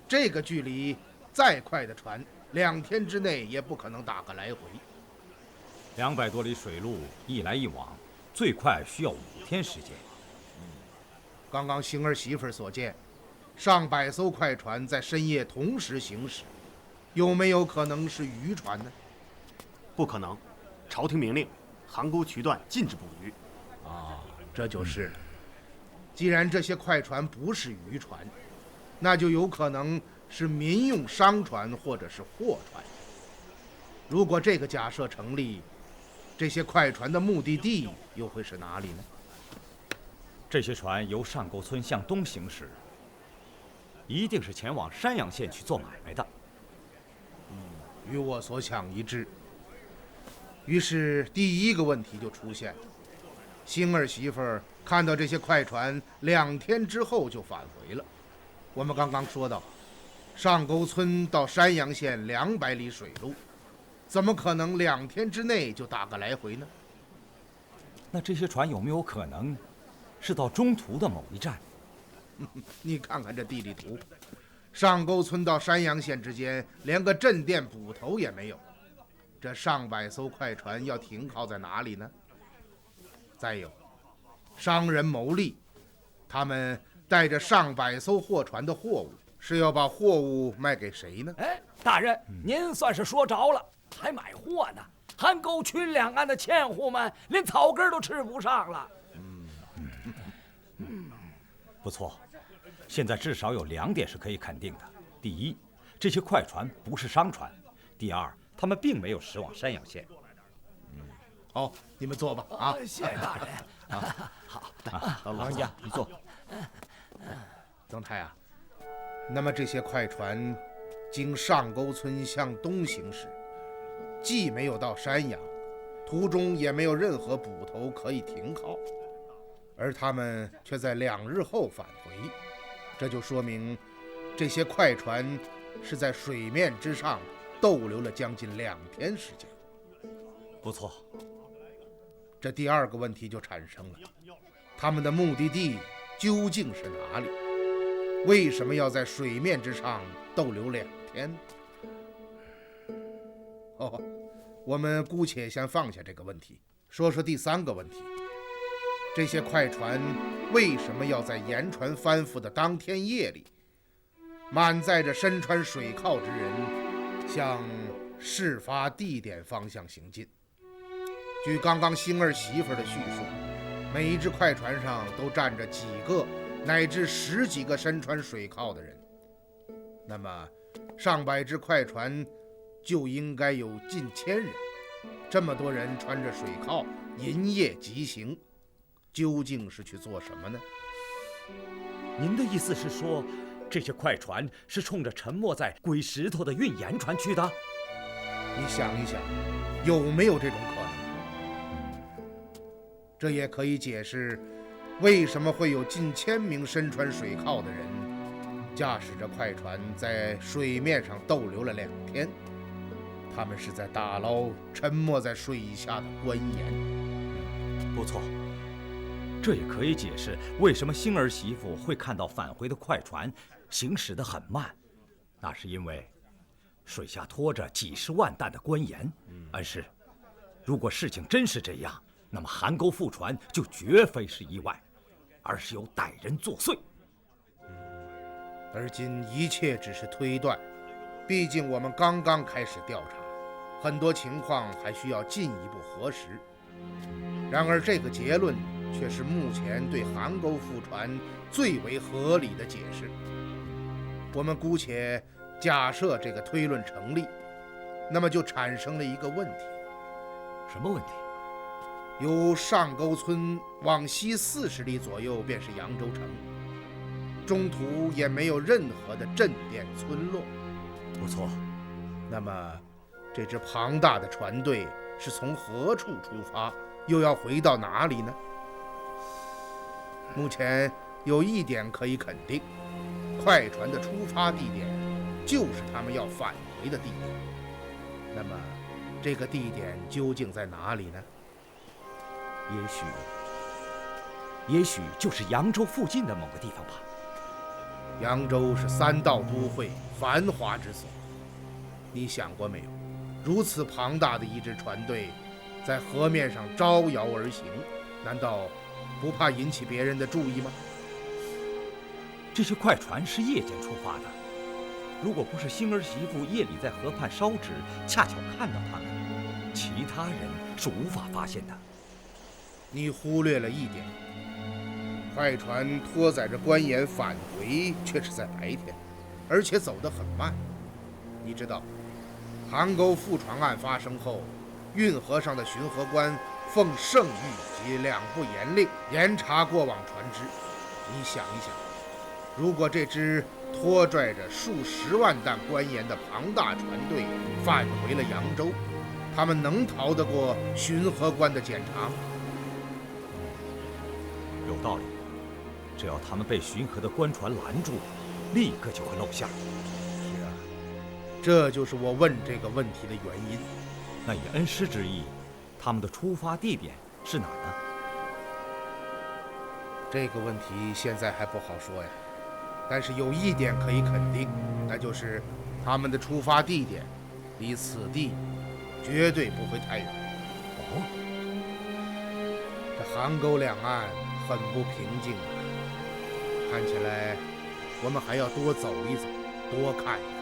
这个距离，再快的船2天之内也不可能打个来回。200多里水路，一来一往，最快需要5天时间。刚刚星儿媳妇所见，上百艘快船在深夜同时行驶，有没有可能是渔船呢？不可能，朝廷明令，邗沟渠段禁止捕鱼。啊，这就是了。既然这些快船不是渔船，那就有可能是民用商船或者是货船。如果这个假设成立，这些快船的目的地又会是哪里呢？这些船由上沟村向东行驶，一定是前往山阳县去做买卖的。与我所想一致。于是第一个问题就出现了：星儿媳妇儿看到这些快船2天之后就返回了。我们刚刚说到，上沟村到山阳县200里水路，怎么可能2天之内就打个来回呢？那这些船有没有可能是到中途的某一站？你看看这地理图，上沟村到山阳县之间连个镇店捕头也没有，这上百艘快船要停靠在哪里呢？再有，商人牟利，他们带着上百艘货船的货物，是要把货物卖给谁呢？哎，大人，您算是说着了，还买货呢？韩沟群两岸的纤户们连草根都吃不上了。不错，现在至少有2点是可以肯定的：第一，这些快船不是商船；第二，他们并没有驶往山阳县。好，你们坐吧。啊，谢谢大人。好，老人家你坐。曾太啊，那么这些快船经上沟村向东行驶，既没有到山阳，途中也没有任何捕头可以停靠，而他们却在2日后返回，这就说明这些快船是在水面之上逗留了将近2天时间。不错，这第2个问题就产生了，他们的目的地究竟是哪里？为什么要在水面之上逗留2天？哦，我们姑且先放下这个问题，说说第3个问题。这些快船为什么要在盐船翻覆的当天夜里，满载着身穿水铐之人，向事发地点方向行进？据刚刚星儿媳妇的叙述，每一只快船上都站着几个乃至10几个身穿水铐的人，那么上百只快船就应该有近1000人。这么多人穿着水铐银夜疾行，究竟是去做什么呢？您的意思是说，这些快船是冲着沉没在鬼石头的运盐船去的？你想一想，有没有这种可能？这也可以解释为什么会有近1000名身穿水铐的人驾驶着快船在水面上逗留了2天。他们是在打捞沉没在水下的官盐。不错，这也可以解释为什么星儿媳妇会看到返回的快船行驶得很慢，那是因为水下拖着几10万担的官盐。恩师，如果事情真是这样，那么韩沟覆船就绝非是意外，而是有歹人作祟。而今一切只是推断，毕竟我们刚刚开始调查，很多情况还需要进一步核实。然而这个结论却是目前对韩沟覆船最为合理的解释。我们姑且假设这个推论成立，那么就产生了一个问题。什么问题？由上沟村往西40里左右便是扬州城，中途也没有任何的镇店村落。不错，那么这支庞大的船队是从何处出发，又要回到哪里呢？目前有一点可以肯定，快船的出发地点就是他们要返回的地点。那么这个地点究竟在哪里呢？也许就是扬州附近的某个地方吧。扬州是3道都会，繁华之所。你想过没有，如此庞大的一支船队在河面上招摇而行，难道不怕引起别人的注意吗？这些快船是夜间出发的，如果不是星儿媳妇夜里在河畔烧纸，恰巧看到他们，其他人是无法发现的。你忽略了一点，快船拖载着官盐返回却是在白天，而且走得很慢。你知道，韩沟覆船案发生后，运河上的巡河官奉圣谕及2部严令严查过往船只。你想一想，如果这支拖拽着数10万担官盐的庞大船队返回了扬州，他们能逃得过巡河官的检查吗？有道理，只要他们被巡河的官船拦住，立刻就会露馅。是啊，这就是我问这个问题的原因。那以恩师之意，他们的出发地点是哪儿呢？这个问题现在还不好说呀。但是有一点可以肯定，那就是他们的出发地点离此地绝对不会太远。哦，这邗沟两岸很不平静啊，看起来我们还要多走一走，多看一看。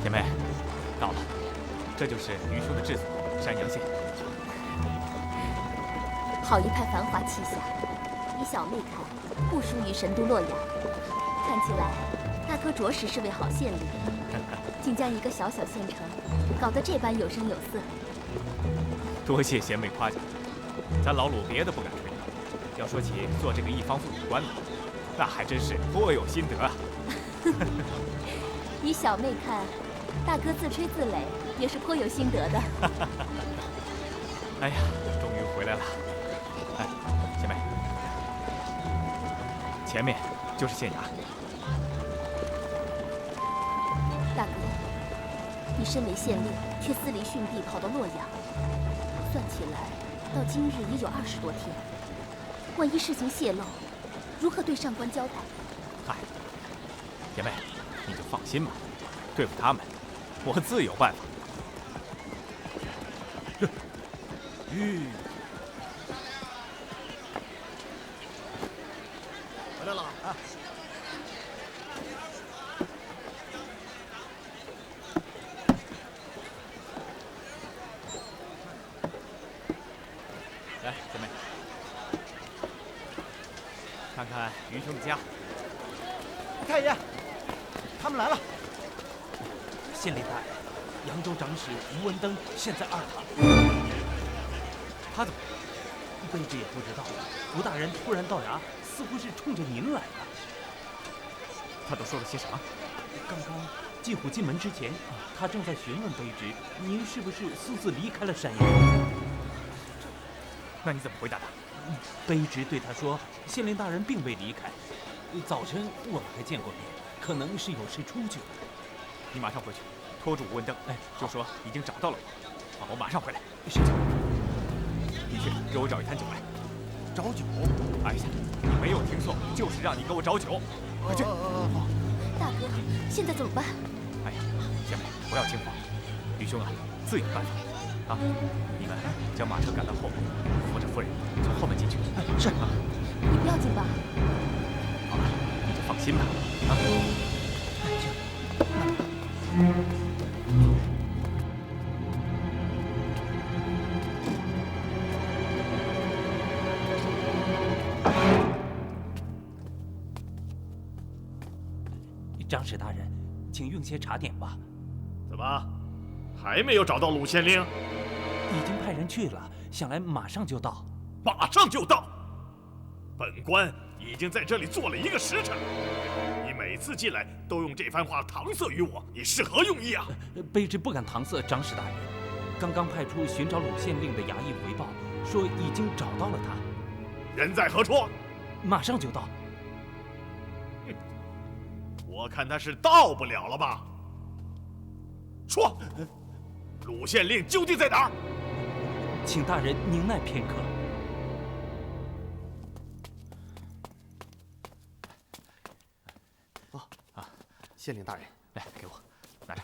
姐妹，到了，这就是余叔的治所山阳县。好一派繁华气象，依小妹看，不输于神都洛阳。看起来，大哥着实是位好县令，竟将一个小小县城搞得这般有声有色。多谢贤妹夸奖，咱老鲁别的不敢吹牛，要说起做这个一方副理官呢，那还真是颇有心得啊。依小妹看，大哥自吹自擂，也是颇有心得的。哎呀，终于回来了！哎，贤妹，前面就是县衙。大哥，你身为县令，却私离训地跑到洛阳，算起来，到今日也有20多天。万一事情泄露，如何对上官交代？嗨，姐妹，你就放心吧，对付他们，我自有办法。回来了啊！来，姐妹，看看余兄的家。太爷，他们来了。县令大人，扬州长史吴文登现在2堂。他怎么？卑职也不知道，吴大人突然到衙，似乎是冲着您来的。他都说了些什么？刚刚进虎进门之前，他正在询问卑职，您是不是私自离开了山阳？那你怎么回答他？卑职对他说，县令大人并未离开，早晨我们还见过面，可能是有事出去了。你马上回去，拖住吴文登，就说已经找到了我，我马上回来。是。你去给我找一坛酒来。找酒？哎呀，你没有听错，就是让你给我找酒。快去！大哥，现在怎么办？哎呀，贤妹，不要惊慌，余兄啊，自有办法。啊，你们将马车赶到后面，扶着夫人从后门进去。是啊，你不要紧吧？好了，你就放心吧。啊。长史大人，请用些茶点吧。怎么，还没有找到鲁县令？已经派人去了，想来马上就到。马上就到。本官已经在这里坐了1个时辰了。你每次进来都用这番话搪塞于我，你是何用意啊？卑职不敢搪塞长史大人。刚刚派出寻找鲁县令的衙役回报，说已经找到了他。人在何处？马上就到。我看他是到不了了吧？说，鲁县令究竟在哪儿？请大人宁耐片刻。县令大人，来给我拿着。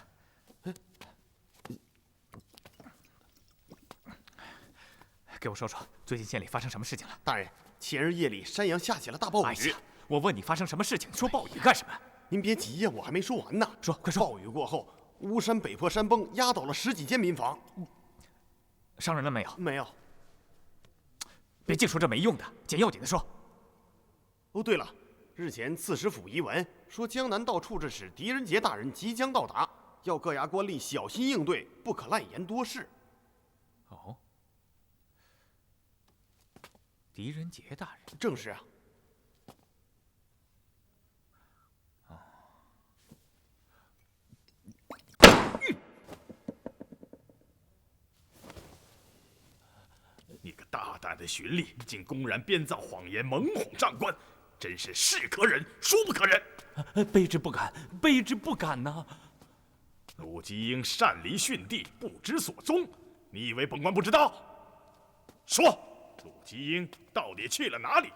给我说说，最近县里发生什么事情了？大人，前日夜里山阳下起了大暴雨。哎呀，我问你发生什么事情，说暴雨干什么？您别急呀，我还没说完呢。说，快说。暴雨过后，巫山北坡山崩，压倒了10几间民房。伤人了没有？没有。别净说这没用的，捡要紧的说。哦，对了，日前刺史府遗文说，江南道处置使狄仁杰大人即将到达，要各衙官吏小心应对，不可滥言多事。哦，狄仁杰大人，正是啊。你个大胆的巡吏，竟公然编造谎言，蒙哄长官！真是是可忍，孰不可忍！卑职不敢，卑职不敢呐！陆基英擅离训地，不知所踪，你以为本官不知道？说，陆基英到底去了哪里？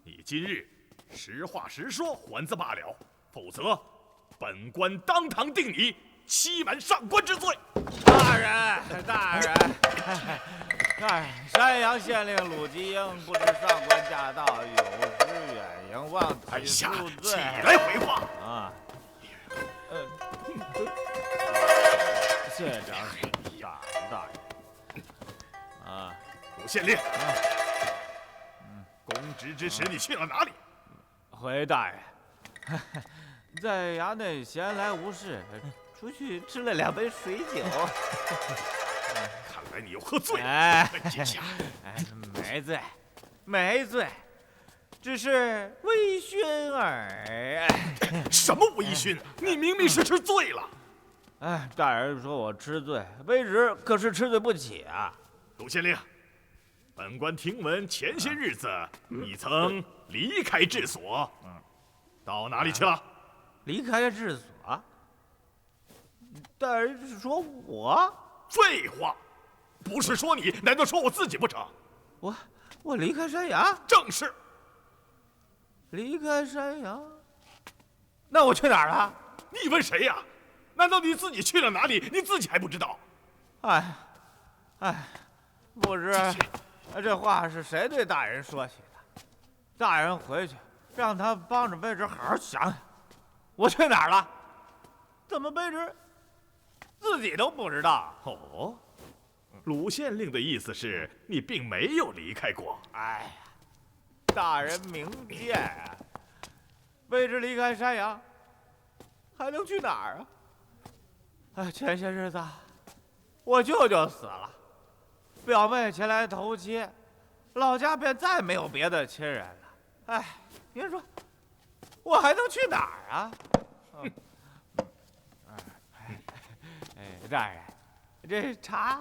你今日实话实说，还则罢了，否则本官当堂定你欺瞒上官之罪。大人，大人，山阳县令鲁基英不知上官驾到，有失远迎，望哎呀，恕罪。起来回话啊！谢谢长史大人。啊，鲁县令，公职之时你去了哪里？回大人，在衙内闲来无事，出去吃了2杯水酒。看来你又喝醉了。哎，阶下，没醉，没醉，只是微醺而已。什么微醺？你明明是吃醉了。哎，大人说我吃醉，卑职可是吃醉不起啊。鲁县令，本官听闻前些日子你曾离开治所，到哪里去了？离开治所？大人是说我？废话，不是说你，难道说我自己不成？我离开山阳？正是。离开山阳？那我去哪儿了？你问谁呀？难道你自己去了哪里，你自己还不知道？不知这话是谁对大人说起的？大人回去让他帮着卑职好好想想，我去哪儿了？怎么卑职自己都不知道？哦，鲁县令的意思是你并没有离开过。哎呀，大人明鉴啊！卑职离开山阳，还能去哪儿啊？前些日子我舅舅死了，表妹前来投亲，老家便再没有别的亲人了。您说我还能去哪儿啊？大人，这茶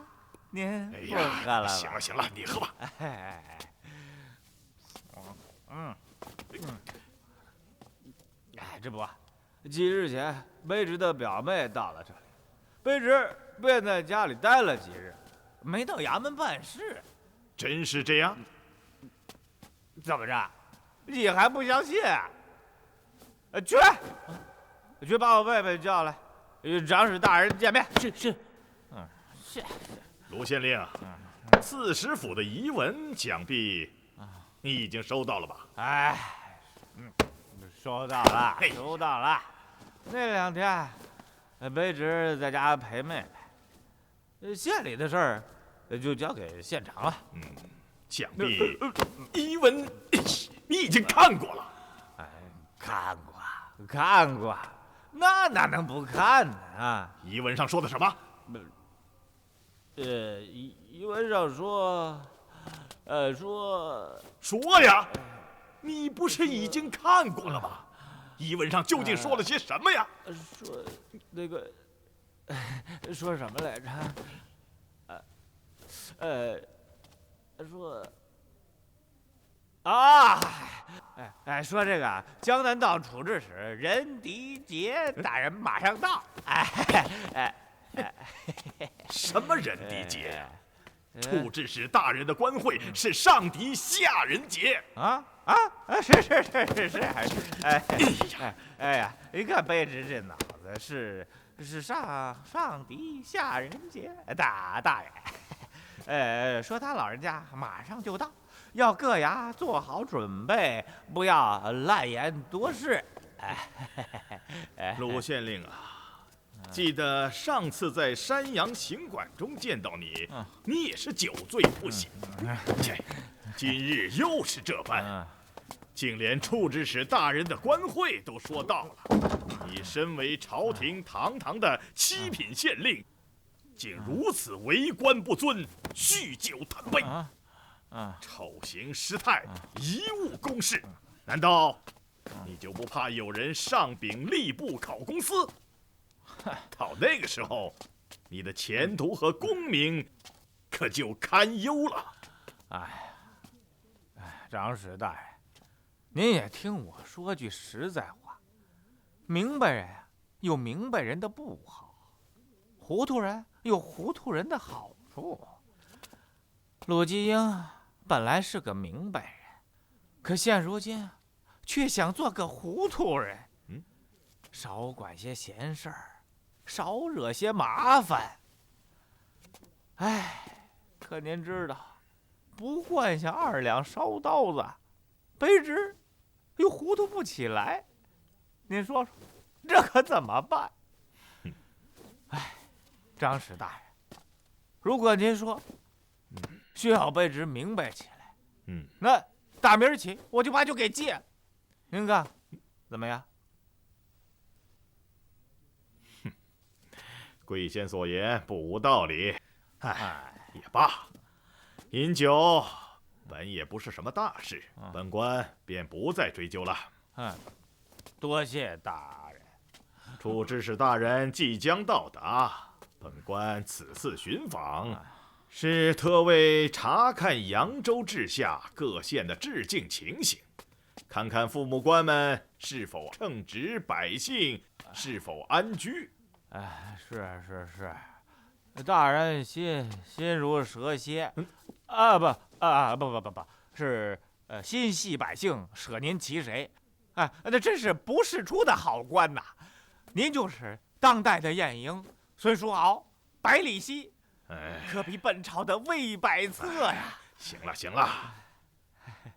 您不喝了吧？行了行了，你喝吧。这不，几日前卑职的表妹到了这里，卑职便在家里待了几日，没到衙门办事。真是这样？怎么着？你还不相信？去把我妹妹叫来，与长史大人见面。是。是。卢县令，刺史府的遗文想必你已经收到了吧？收到了，收到了。那2天，卑职在家陪妹妹，县里的事儿就交给县长了。想必遗文你已经看过了。看过，那哪能不看呢？啊！遗文上说的什么？遗文上说呀，你不是已经看过了吗？遗文上究竟说了些什么呀？说什么来着？说这个江南道处置使任迪杰大人马上到。什么任迪杰呀？处置使大人的官会是上迪下人杰。是。哎呀，你看卑职这脑子是上迪下人杰。大人，说他老人家马上就到，要各衙做好准备，不要滥言多事。鲁县令啊，记得上次在山阳行馆中见到你，你也是酒醉不醒。今日又是这般，竟连处置使大人的官会都说到了。你身为朝廷堂堂的7品县令，竟如此为官不尊，酗酒贪杯，丑行失态，贻误公事。难道你就不怕有人上禀吏部考公司？到那个时候，你的前途和功名可就堪忧了。长史大人，您也听我说句实在话，明白人有明白人的不好，糊涂人有糊涂人的好处。陆继英本来是个明白人，可现如今却想做个糊涂人。少管些闲事儿，少惹些麻烦。哎，可您知道，不换下2两烧刀子，卑职又糊涂不起来。您说说，这可怎么办？哎，张史大人，如果您说需要卑职明白起来，那打明儿起我就把酒给戒了。您看怎么样？贵县所言不无道理，也罢，饮酒本也不是什么大事，本官便不再追究了。多谢大人。处知使大人即将到达，本官此次寻访，是特为查看扬州治下各县的治境情形，看看父母官们是否称职，百姓是否安居。是，大人心如蛇蝎，不，是心系百姓，舍您其谁？那真是不世出的好官呐！您就是当代的晏婴、孙叔敖、百里奚，可比本朝的魏百策呀！行了，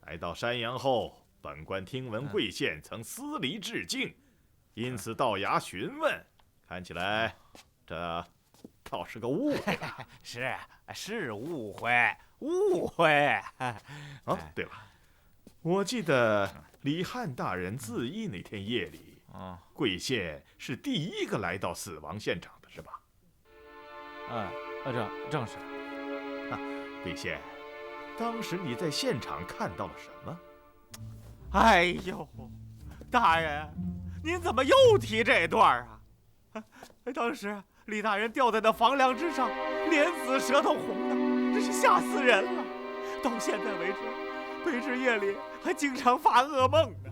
来到山阳后，本官听闻贵县曾私离致敬，因此到衙询问。看起来，这倒是个误会。是误会。对了，我记得李翰大人自缢那天夜里，贵县是第一个来到死亡现场的，是吧？正是。贵县，当时你在现场看到了什么？哎呦，大人，您怎么又提这段啊？当时李大人吊在那房梁之上，脸紫舌头红的，真是吓死人了。到现在为止，卑职夜里还经常发噩梦呢。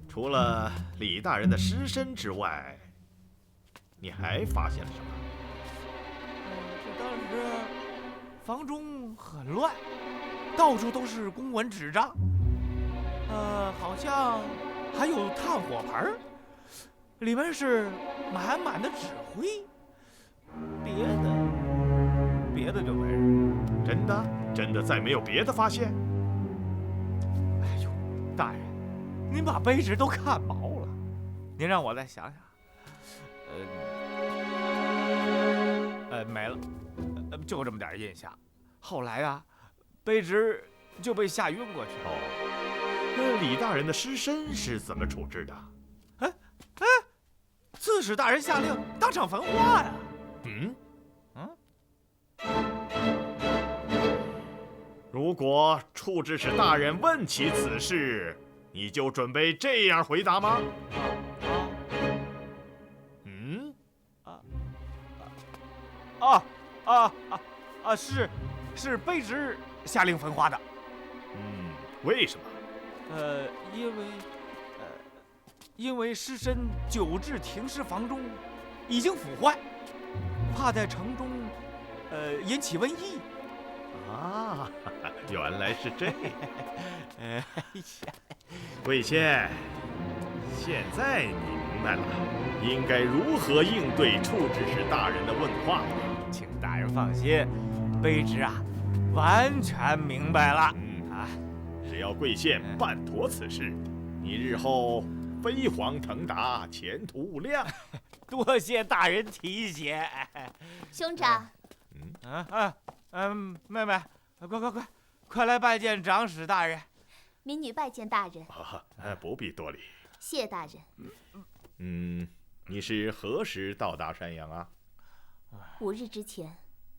除了李大人的尸身之外，你还发现了什么？当时房中很乱，到处都是公文纸张，好像还有炭火盆，里面是满满的纸灰，别的就没了。真的再没有别的发现？哎呦，大人，您把卑职都看毛了，您让我再想想。没了，就这么点印象。后来啊，卑职就被吓晕过去了。那李大人的尸身是怎么处置的？刺史大人下令当场焚化呀。如果处置使大人问起此事，你就准备这样回答吗？是卑职下令焚化的。为什么？因为尸身久置停尸房中，已经腐坏，怕在城中引起瘟疫。原来是这样。贵县，现在你明白了应该如何应对处置使大人的问话了。请大人放心，卑职完全明白了。只要贵县办妥此事，你日后飞黄腾达，前途无量。多谢大人提携。兄长。妹妹，快来拜见长史大人。民女拜见大人。不必多礼。谢大人。你是何时到达山阳啊？5日之前，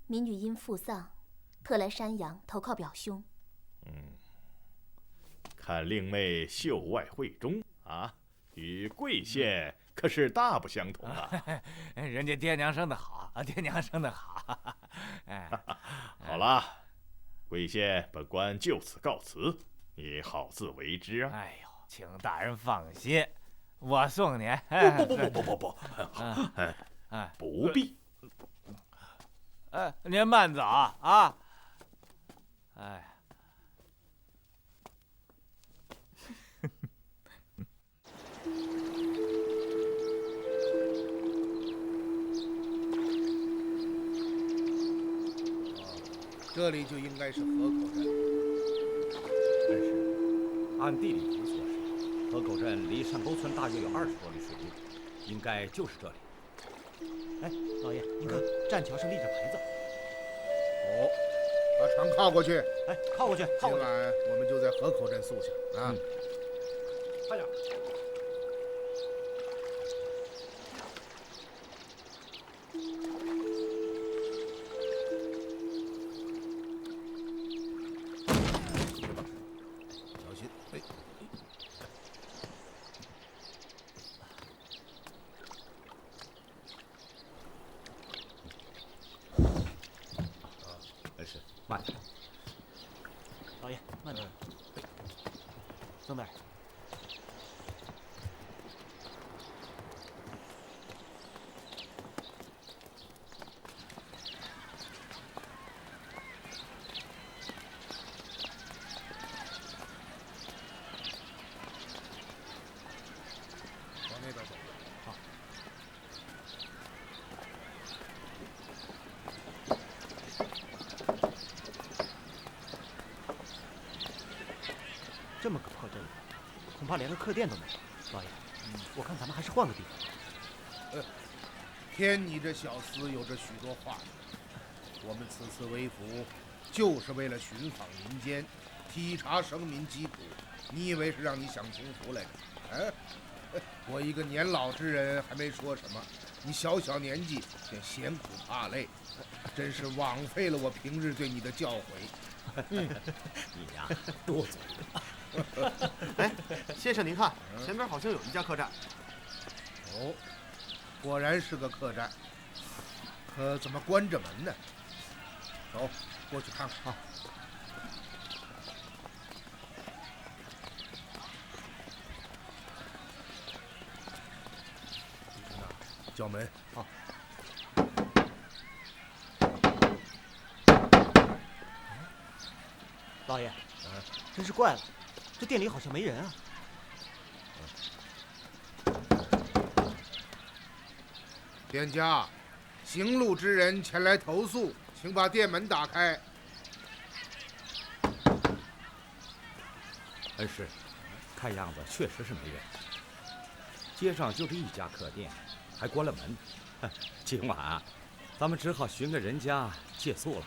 民女因父丧，特来山阳投靠表兄。看令妹秀外慧中啊，与贵县可是大不相同啊。人家爹娘生得好，爹娘生得好。好了，贵县本官就此告辞，你好自为之啊。哎呦，请大人放心，我送你。不，不必。您慢走啊。哎。这里就应该是河口镇。但是，按地理图所示，河口镇离山沟村大约有20多里水路，应该就是这里。哎，老爷，您看，栈桥上立着牌子。哦，把船靠过去。哎，靠过去，靠过去。今晚我们就在河口镇宿下啊。快点。小心！哎。是，慢点。老爷，慢点。增点。往那边走。好。这么个破镇子，恐怕连个客店都没有。老爷，我看咱们还是换个地方。偏你这小厮有着许多话术。我们此次为府，就是为了寻访民间，体察生民疾苦。你以为是让你享清福来着？我一个年老之人还没说什么，你小年纪便嫌苦怕累，真是枉费了我平日对你的教诲。你呀，多嘴。哎，先生您看，前边好像有一家客栈。哦，果然是个客栈，可怎么关着门呢？走，过去看看。好。叫门。好。老爷，真是怪了，这店里好像没人啊。店家，行路之人前来投诉，请把店门打开。恩师，看样子确实是没人。街上就这一家客店，还关了门。今晚啊，咱们只好寻个人家借宿了。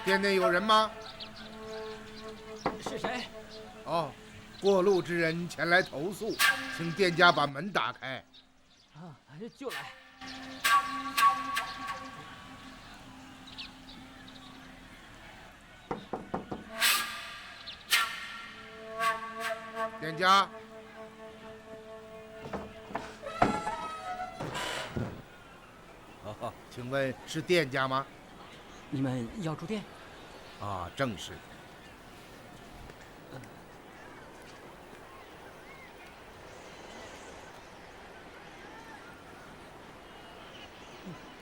店内有人吗？是谁？哦，过路之人前来投诉，请店家把门打开。啊，就来。店家。请问是店家吗？你们要住店？啊，正是。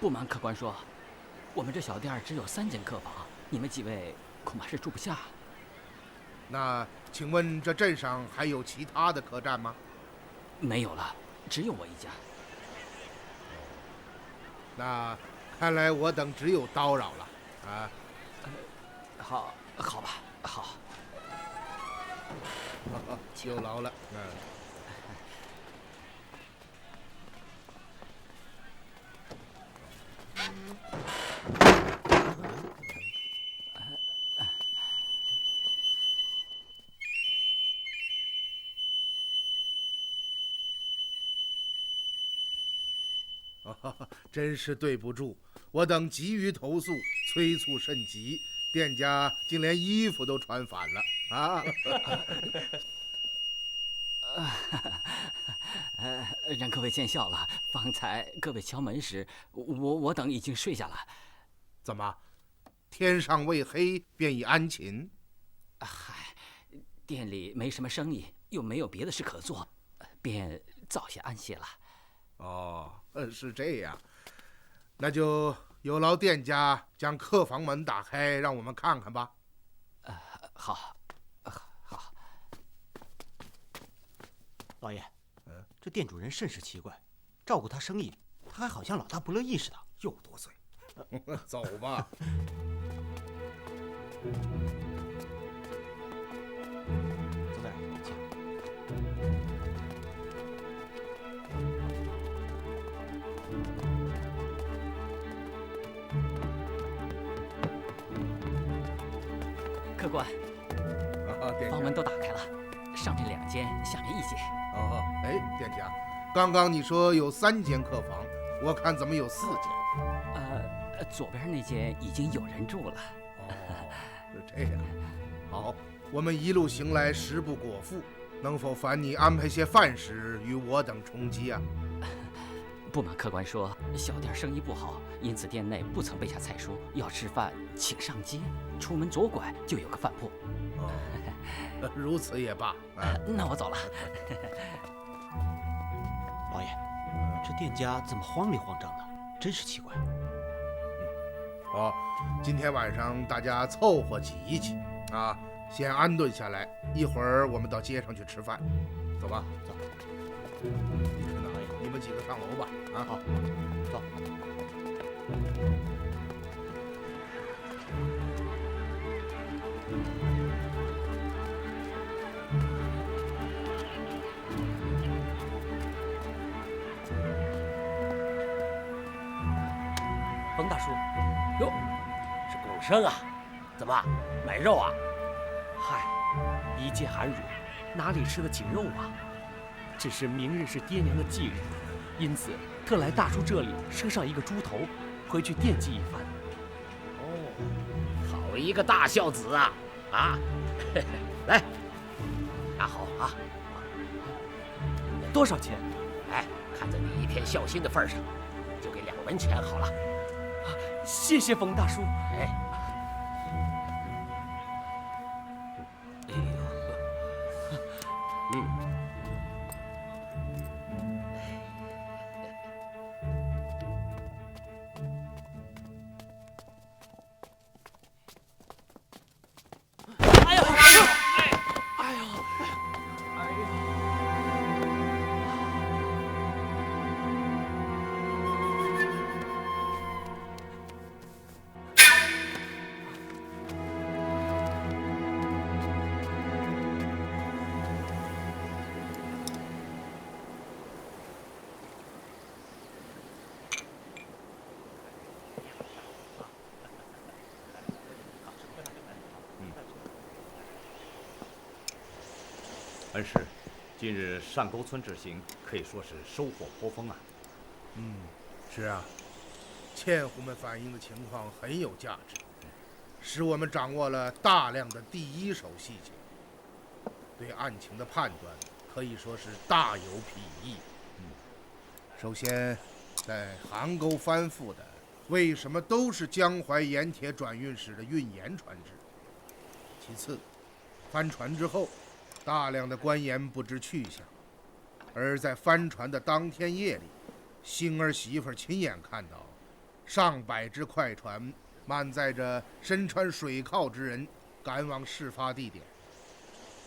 不瞒客官说，我们这小店只有3间客房，你们几位恐怕是住不下。那请问这镇上还有其他的客栈吗？没有了，只有我一家。那看来我等只有叨扰了啊。好吧，好。有劳了。真是对不住，我等急于投诉，催促甚急，店家竟连衣服都穿反了啊！让各位见笑了。方才各位敲门时，我等已经睡下了。怎么，天上未黑便已安寝？嗨，店里没什么生意，又没有别的事可做，便早些安歇了。哦，是这样，那就有劳店家将客房门打开，让我们看看吧。好。老爷，这店主人甚是奇怪，照顾他生意，他还好像老大不乐意似的。又多嘴，走吧。坐这儿，请。客官，房门都打开了，上面2间，下面1间。哦，哎，店家，刚刚你说有3间客房，我看怎么有4间？左边那间已经有人住了。哦，是这样。好，我们一路行来，食不果腹，能否烦你安排些饭食与我等充饥啊？不瞒客官说，小店生意不好，因此店内不曾备下菜蔬。要吃饭，请上街，出门左拐就有个饭铺。哦，如此也罢。那我走了。老爷，这店家怎么慌里慌张的？真是奇怪。好，今天晚上大家凑合挤一挤啊，先安顿下来，一会儿我们到街上去吃饭。走吧，走。你们几个上楼吧。啊，好，走。冯大叔，哟，是巩生啊，怎么买肉啊？嗨，一介寒儒，哪里吃得起肉啊？只是明日是爹娘的忌日，因此特来大叔这里赊上一个猪头，回去惦记一番。哦，好一个大孝子啊！啊，来，拿好啊！多少钱？哎，看在你一片孝心的份上，就给2文钱好了。谢谢冯大叔。哎，恩师，今日上沟村之行可以说是收获颇丰啊。是啊，纤户们反映的情况很有价值，使我们掌握了大量的第一手细节，对案情的判断可以说是大有裨益。首先，在邗沟翻覆的为什么都是江淮盐铁转运使的运盐船只？其次，翻船之后，大量的官盐不知去向，而在翻船的当天夜里，星儿媳妇亲眼看到上百只快船满载着身穿水铐之人赶往事发地点。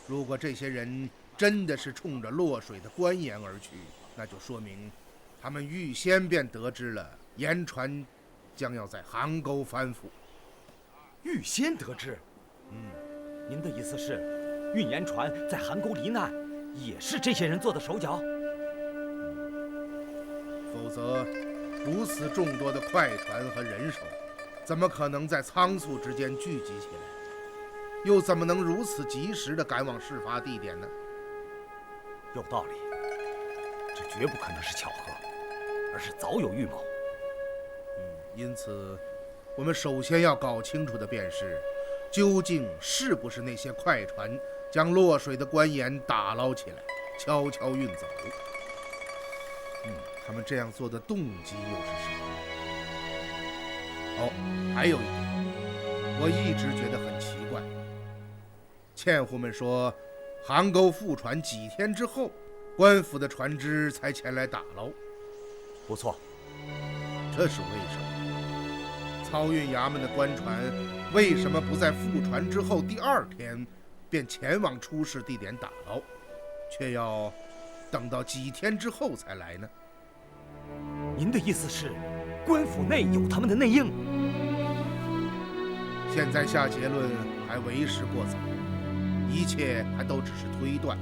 如果这些人真的是冲着落水的官盐而去，那就说明他们预先便得知了盐船将要在邗沟翻覆。预先得知？您的意思是，运盐船在邗沟罹难，也是这些人做的手脚？否则，如此众多的快船和人手，怎么可能在仓促之间聚集起来？又怎么能如此及时地赶往事发地点呢？有道理，这绝不可能是巧合，而是早有预谋。因此，我们首先要搞清楚的便是，究竟是不是那些快船将落水的官盐打捞起来，悄悄运走。他们这样做的动机又是什么？哦，还有一点，我一直觉得很奇怪。纤户们说，邗沟复船几天之后，官府的船只才前来打捞。不错，这是为什么？漕运衙门的官船为什么不在复船之后第2天便前往出事地点打捞，却要等到几天之后才来呢？您的意思是，官府内有他们的内应？现在下结论还为时过早，一切还都只是推断。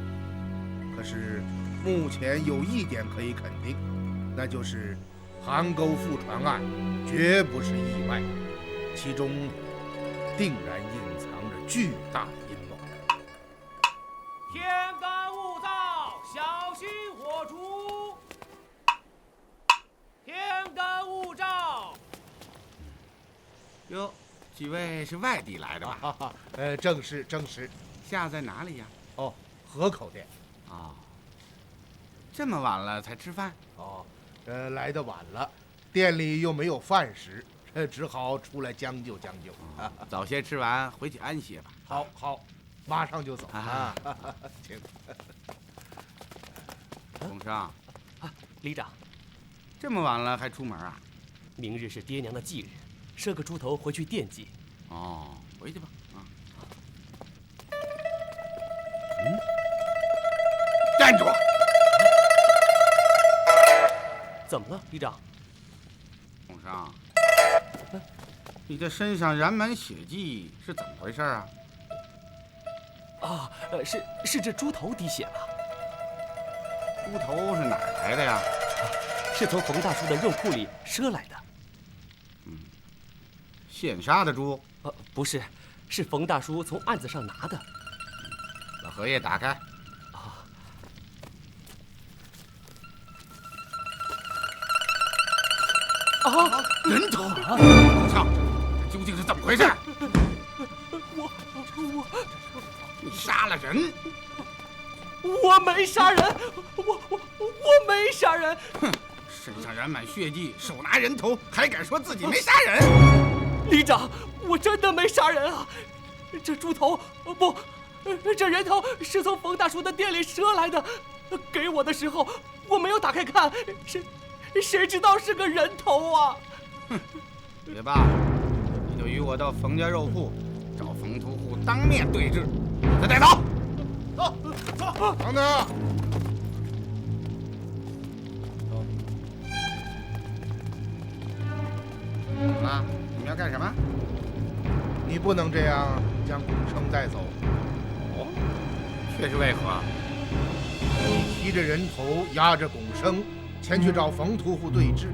可是目前有一点可以肯定，那就是邗沟复船案绝不是意外，其中定然隐藏着巨大的阴谋。天干物燥，小心火烛。天干物燥。哟，几位是外地来的吧？正是。下在哪里呀？哦，河口店。哦，这么晚了才吃饭？哦，来得晚了，店里又没有饭食，只好出来将就。早些吃完，回去安歇吧。好，马上就走啊！请。孔生，里长，这么晚了还出门啊？明日是爹娘的忌日，赊个猪头回去惦记。哦，回去吧。站住！怎么了，里长？孔生，你这身上染满血迹是怎么回事啊？啊，是这猪头滴血了。猪头是哪儿来的呀？是从冯大叔的肉铺里赊来的。现杀的猪？不是，是冯大叔从案子上拿的。把荷叶打开。人头！孔少，这究竟是怎么回事？你杀了人？我没杀人，我没杀人。哼，身上染满血迹，手拿人头，还敢说自己没杀人？里长，我真的没杀人啊！这猪头不，这人头是从冯大叔的店里赊来的。给我的时候，我没有打开看，谁知道是个人头啊！哼，也罢，你就与我到冯家肉铺，找冯屠户当面对质，把他带走。走，等等。怎么了？你们要干什么？你不能这样将巩生带走。哦，却是为何？你提着人头，押着巩生，前去找冯屠户对质。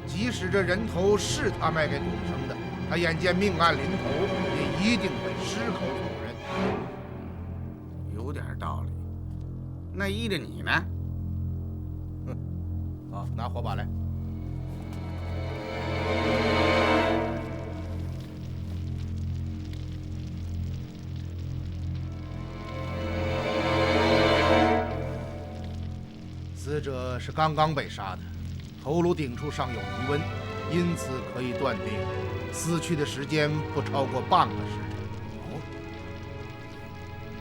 即使这人头是他卖给巩生的，他眼见命案临头，也一定会矢口否认。有点道理。那依着你呢？好，拿火把来。死者是刚刚被杀的，头颅顶处尚有余温，因此可以断定，死去的时间不超过半个时辰。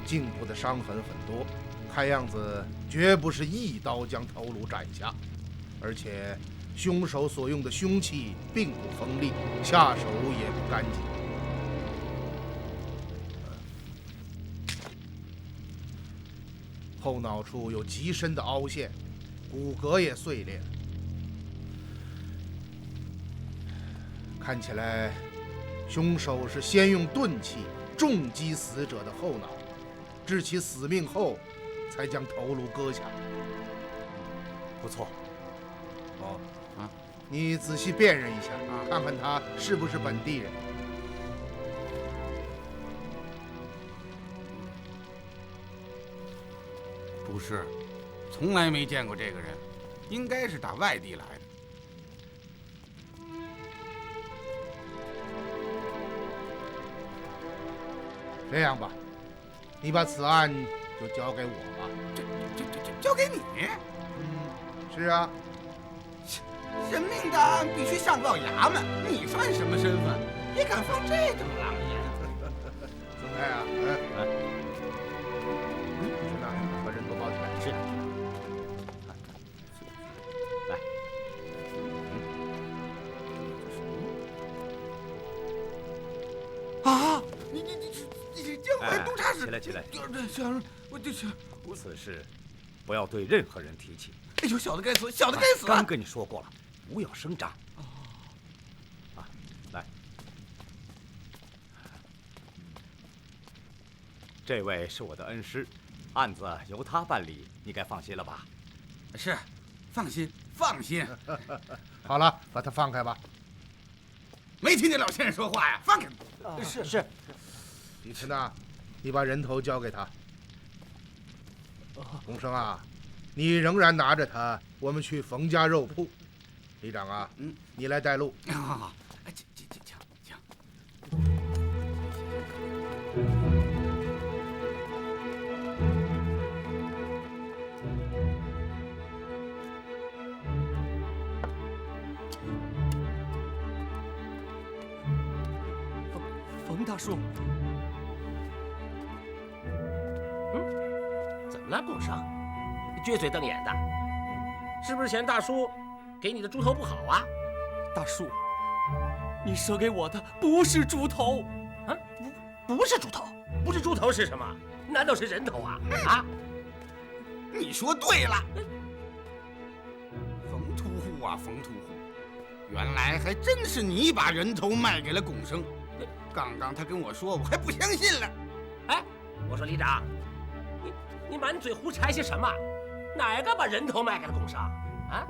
颈部的伤痕很多，看样子绝不是一刀将头颅斩下，而且凶手所用的凶器并不锋利，下手也不干净。后脑处有极深的凹陷，骨骼也碎裂了。看起来，凶手是先用钝器重击死者的后脑，致其死命后，才将头颅割下。不错。哦，你仔细辨认一下，看看他是不是本地人。不是，从来没见过这个人，应该是打外地来的。这样吧，你把此案就交给我吧。这交给你？是啊。审命的必须上报衙门，你算什么身份？也敢放这种狼言？曾太啊，去哪儿？把人头抱起来。是。来。啊！你江淮督察使。起来。我这是此事不要对任何人提起。哎呦，小的该死，小的该死！刚跟你说过了，不要声张。啊，来，这位是我的恩师，案子由他办理，你该放心了吧？是，放心。好了，把他放开吧。没听见老先生说话呀？放开！是。李晨呐，你把人头交给他。洪生啊，你仍然拿着他，我们去冯家肉铺。李长啊，你来带路。好，请。冯大叔，怎么了，龚生？撅嘴瞪眼的，是不是嫌大叔给你的猪头不好啊？大叔，你舍给我的不是猪头，啊，不是猪头，不是猪头是什么？难道是人头啊？啊？你说对了，冯屠户啊，冯屠户，原来还真是你把人头卖给了龚生。刚刚他跟我说，我还不相信了。哎，我说李长，你满嘴胡柴些什么？哪个把人头卖给了龚生？啊？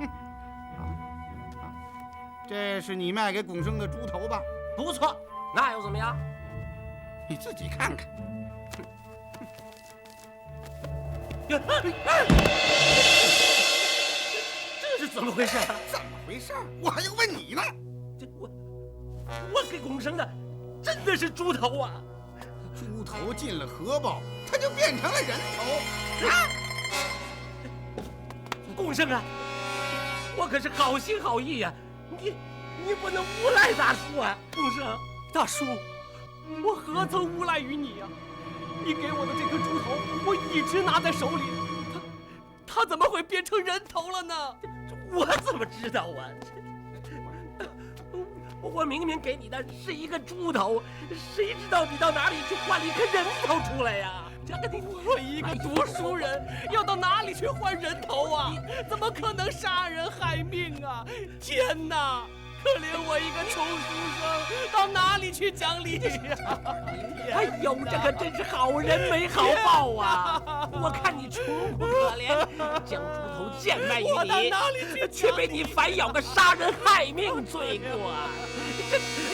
这是你卖给龚生的猪头吧？不错，那又怎么样？你自己看看。这是怎么回事？怎么回事？我还要问你呢。我给龚生的真的是猪头啊！猪头进了荷包，它就变成了人头啊！龚生啊，我可是好心好意呀，你不能诬赖大叔啊！龚生，大叔，我何曾诬赖于你呀？你给我的这颗猪头，我一直拿在手里，它怎么会变成人头了呢？我怎么知道啊？我明明给你的是一个猪头，谁知道你到哪里去换了一颗人头出来呀？我一个读书人，要到哪里去换人头啊？怎么可能杀人害命啊？天哪！可怜我一个穷书生，到哪里去讲理呀？哎呦，这可真是好人没好报啊！我看你穷苦可怜，将猪头贱卖于你，却被你反咬个杀人害命罪过，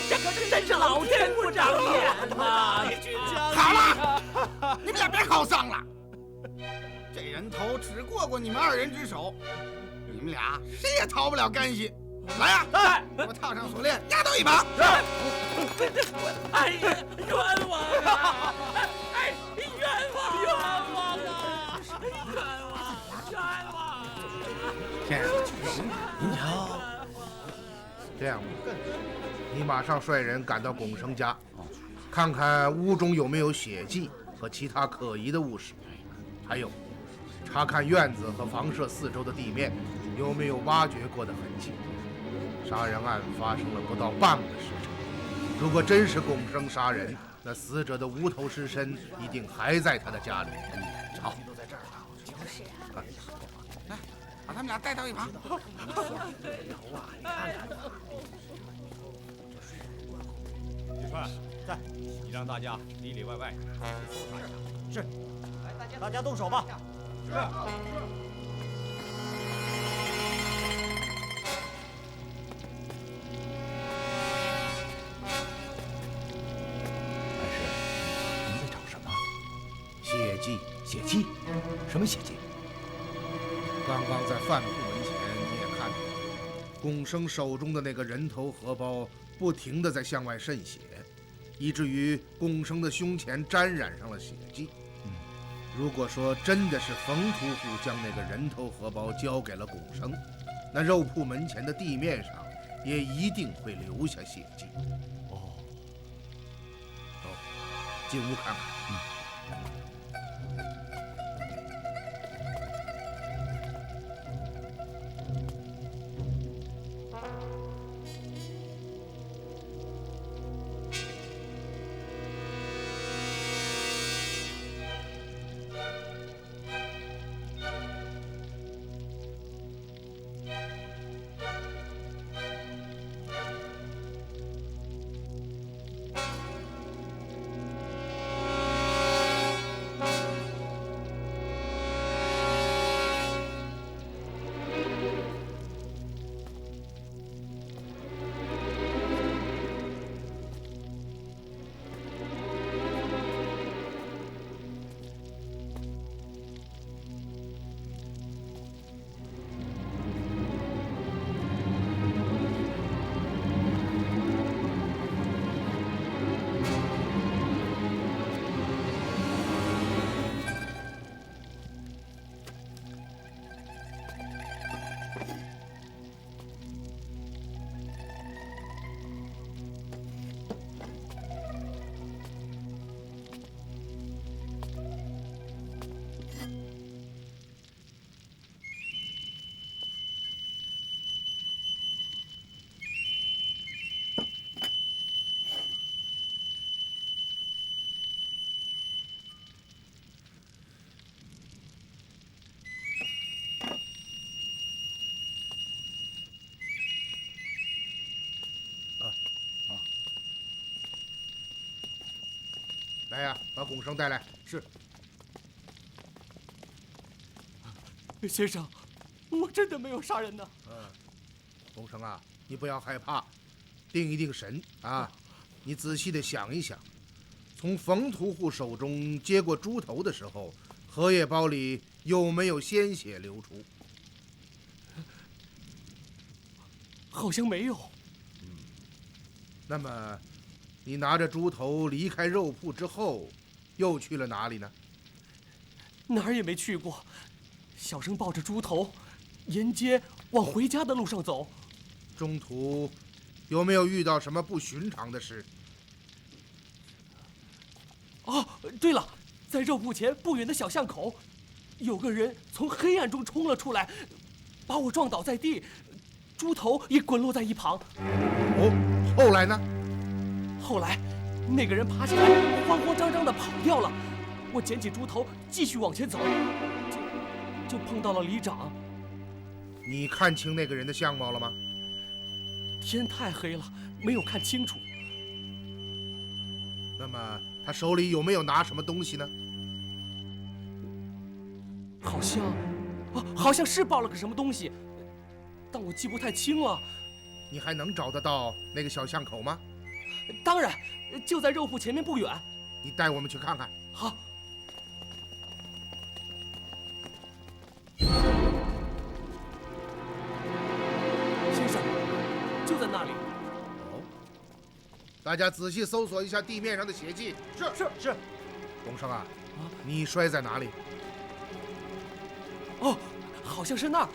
这可是真是老天不长眼呐！好了，你们俩别好丧了。这人头只过你们二人之手，你们俩谁也逃不了干系。来呀！给我套上锁链，押到一旁。哎呀，冤枉啊！哎，冤枉啊！冤枉！天啊，您瞧，这样吧，你马上率人赶到龚生家，看看屋中有没有血迹和其他可疑的物事，还有查看院子和房舍四周的地面有没有挖掘过的痕迹。杀人案发生了不到半个时辰，如果真是龚生杀人，那死者的无头尸身一定还在他的家里。好，都在这儿呢。就是啊，来，把他们俩带到一旁。许川在，你让大家里里外外搜查一下。是，大家动手吧。是。血迹？什么血迹？刚刚在饭铺门前你也看到了，龚生手中的那个人头荷包不停地在向外渗血，以至于龚生的胸前沾染上了血迹。如果说真的是冯屠户将那个人头荷包交给了巩生，那肉铺门前的地面上也一定会留下血迹。哦，走，进屋看看。来呀，把巩生带来。是。先生，我真的没有杀人呢。巩生啊，你不要害怕，定一定神啊！你仔细的想一想，从冯屠户手中接过猪头的时候，荷叶包里有没有鲜血流出？好像没有。那么，你拿着猪头离开肉铺之后，又去了哪里呢？哪儿也没去过，小生抱着猪头，沿街往回家的路上走。中途有没有遇到什么不寻常的事？哦，对了，在肉铺前不远的小巷口，有个人从黑暗中冲了出来，把我撞倒在地，猪头也滚落在一旁。哦，后来呢？后来，那个人爬起来，慌慌张张地跑掉了。我捡起猪头，继续往前走，就碰到了里长。你看清那个人的相貌了吗？天太黑了，没有看清楚。那么他手里有没有拿什么东西呢？好像是抱了个什么东西，但我记不太清了。你还能找得到那个小巷口吗？当然，就在肉铺前面不远。你带我们去看看。好。先生，就在那里。哦。大家仔细搜索一下地面上的血迹。是。巩生啊，你摔在哪里？哦，好像是那儿。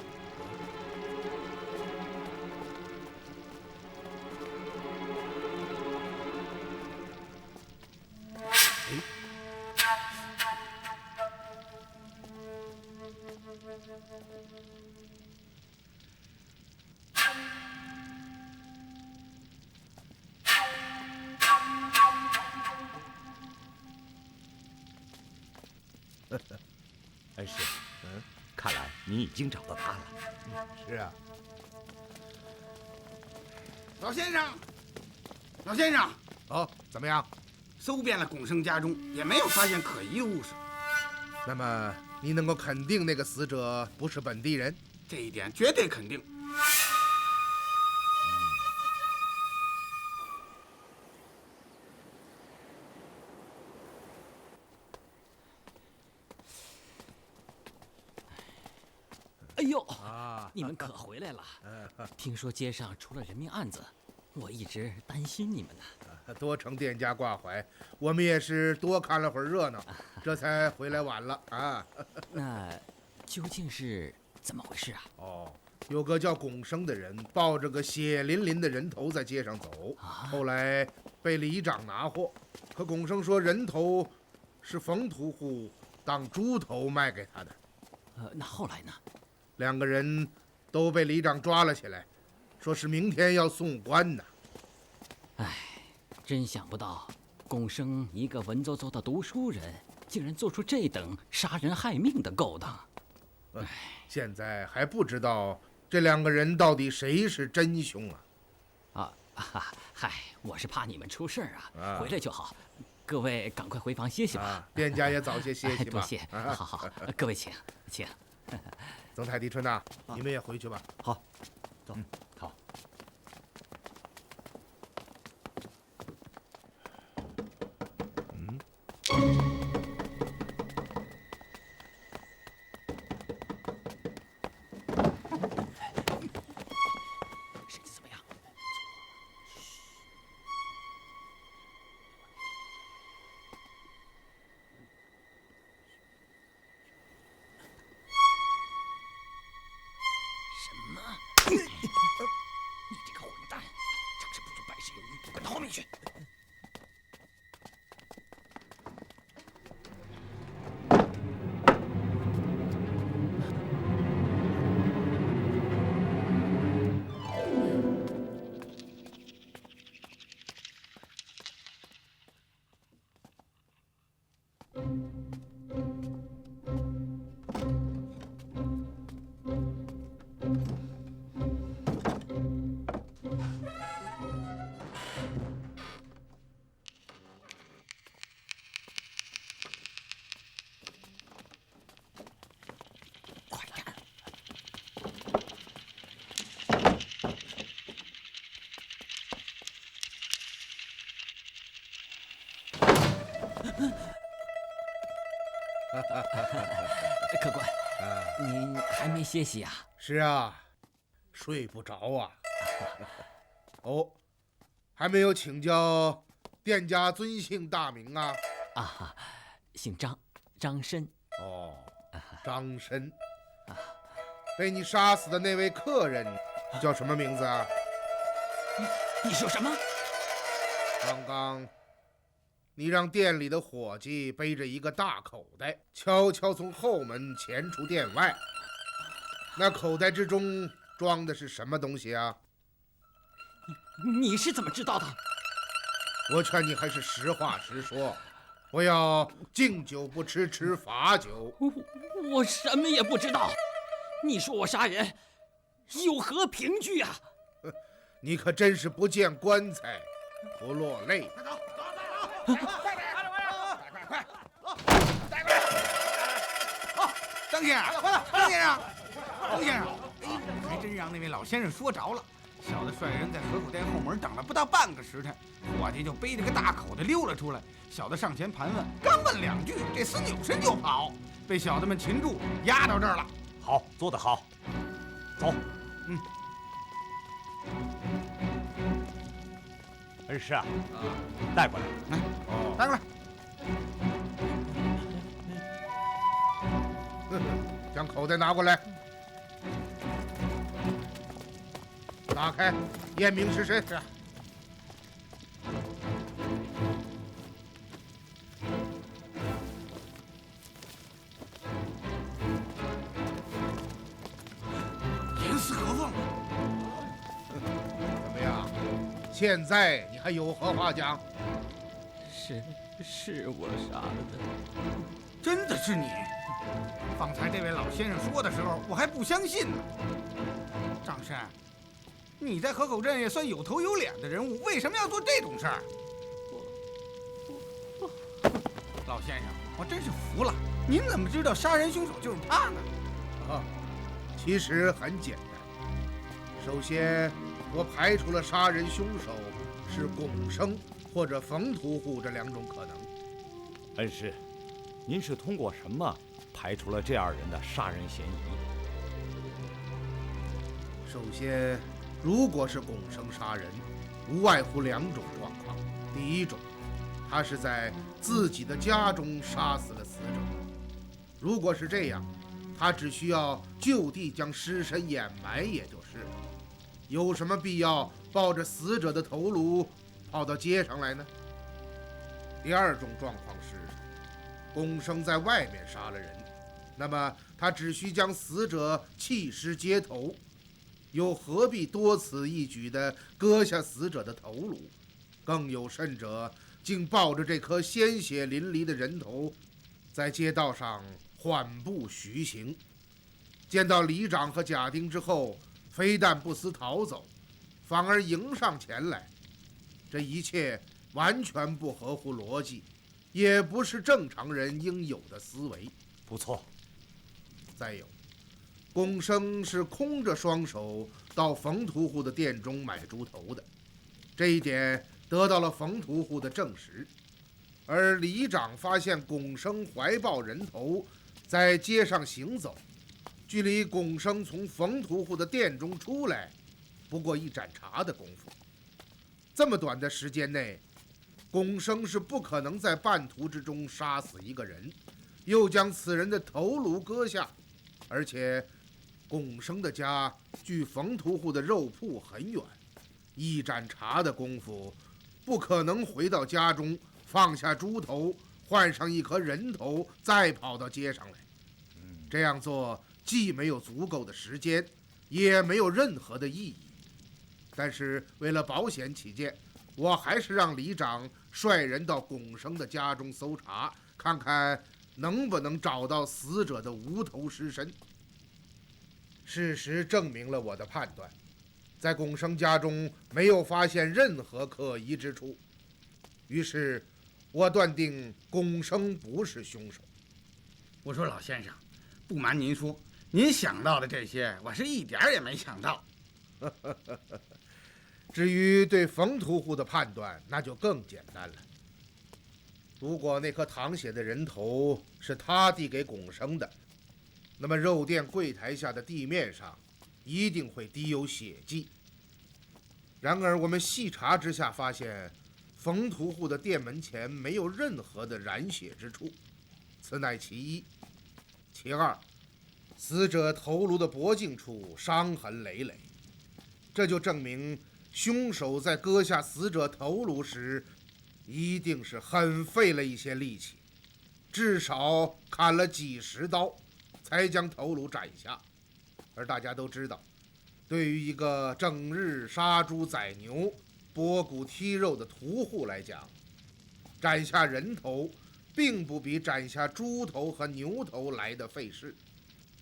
恩师，看来你已经找到他了。是啊。老先生，老先生，哦，怎么样？搜遍了巩生家中，也没有发现可疑的物事。那么你能够肯定那个死者不是本地人？这一点绝对肯定。哎呦，你们可回来了！听说街上出了人命案子，我一直担心你们呢。多承店家挂怀，我们也是多看了会儿热闹，这才回来晚了啊。那究竟是怎么回事啊？哦，有个叫龚生的人抱着个血淋淋的人头在街上走，后来被里长拿获。可龚生说人头是冯屠户当猪头卖给他的。那后来呢？2个人都被里长抓了起来，说是明天要送官呢。唉，真想不到，龚生一个文绉绉的读书人，竟然做出这等杀人害命的勾当。现在还不知道这2个人到底谁是真凶啊！嗨，我是怕你们出事儿啊，回来就好。各位赶快回房歇息吧。店家也早些歇息吧。多谢。好，各位请。曾太、狄春呐，你们也回去吧。好，走。好。身体怎么样？什么？你这个混蛋！成事不足败事有余，滚到后面去！客官，您还没歇息啊？是啊，睡不着啊。哦，还没有请教店家尊姓大名啊？姓张，张申。哦，张申。被你杀死的那位客人叫什么名字啊？你说什么？刚刚你让店里的伙计背着一个大口袋，悄悄从后门潜出店外。那口袋之中装的是什么东西啊？你是怎么知道的？我劝你还是实话实说，不要敬酒不吃吃罚酒。我什么也不知道，你说我杀人，有何凭据啊？你可真是不见棺材不落泪。快！张先生，张先生，张先生，还真让那位老先生说着了。小的率人在河口店后门等了不到半个时辰，伙计就背着个大口袋溜了出来。小的上前盘问，刚问2句，这厮扭身就跑，被小的们擒住，押到这儿了。好，做得好。走。恩师啊，带过来。带过来。将口袋拿过来。打开，验明是谁。是。严丝合缝。怎么样？现在你还有何话讲？是我杀的。真的是你？方才这位老先生说的时候，我还不相信呢。张申，你在河口镇也算有头有脸的人物，为什么要做这种事儿？老先生，我真是服了。您怎么知道杀人凶手就是他呢？其实很简单。首先，我排除了杀人凶手是龚生或者冯屠户这2种可能。恩师，您是通过什么排除了这2人的杀人嫌疑？首先，如果是龚生杀人，无外乎2种状况：第一种，他是在自己的家中杀死了死者。如果是这样，他只需要就地将尸身掩埋也就是了，有什么必要抱着死者的头颅跑到街上来呢？第二种状况是，龚生在外面杀了人，那么他只需将死者弃尸街头，又何必多此一举地割下死者的头颅？更有甚者，竟抱着这颗鲜血淋漓的人头，在街道上缓步徐行。见到里长和贾丁之后，非但不思逃走，反而迎上前来。这一切完全不合乎逻辑，也不是正常人应有的思维。不错。再有，龚生是空着双手到冯屠户的店中买猪头的，这一点得到了冯屠户的证实。而里长发现龚生怀抱人头在街上行走，距离龚生从冯屠户的店中出来不过一盏茶的功夫。这么短的时间内，龚生是不可能在半途之中杀死一个人，又将此人的头颅割下。而且龚生的家距冯屠户的肉铺很远，一盏茶的功夫不可能回到家中放下猪头，换上一颗人头，再跑到街上来。这样做既没有足够的时间，也没有任何的意义。但是为了保险起见，我还是让里长率人到龚生的家中搜查，看看能不能找到死者的无头尸身。事实证明了我的判断，在龚生家中没有发现任何可疑之处，于是我断定龚生不是凶手。我说老先生，不瞒您说，您想到的这些，我是一点儿也没想到。至于对冯屠户的判断，那就更简单了。如果那颗淌血的人头是他递给龚生的，那么肉店柜台下的地面上一定会滴有血迹。然而我们细查之下发现，冯屠户的店门前没有任何的染血之处，此乃其一。其二，死者头颅的脖颈处伤痕累累，这就证明凶手在割下死者头颅时一定是很费了一些力气，至少砍了几十刀才将头颅斩下。而大家都知道，对于一个整日杀猪宰牛、剥骨剔肉的屠户来讲，斩下人头并不比斩下猪头和牛头来的费事，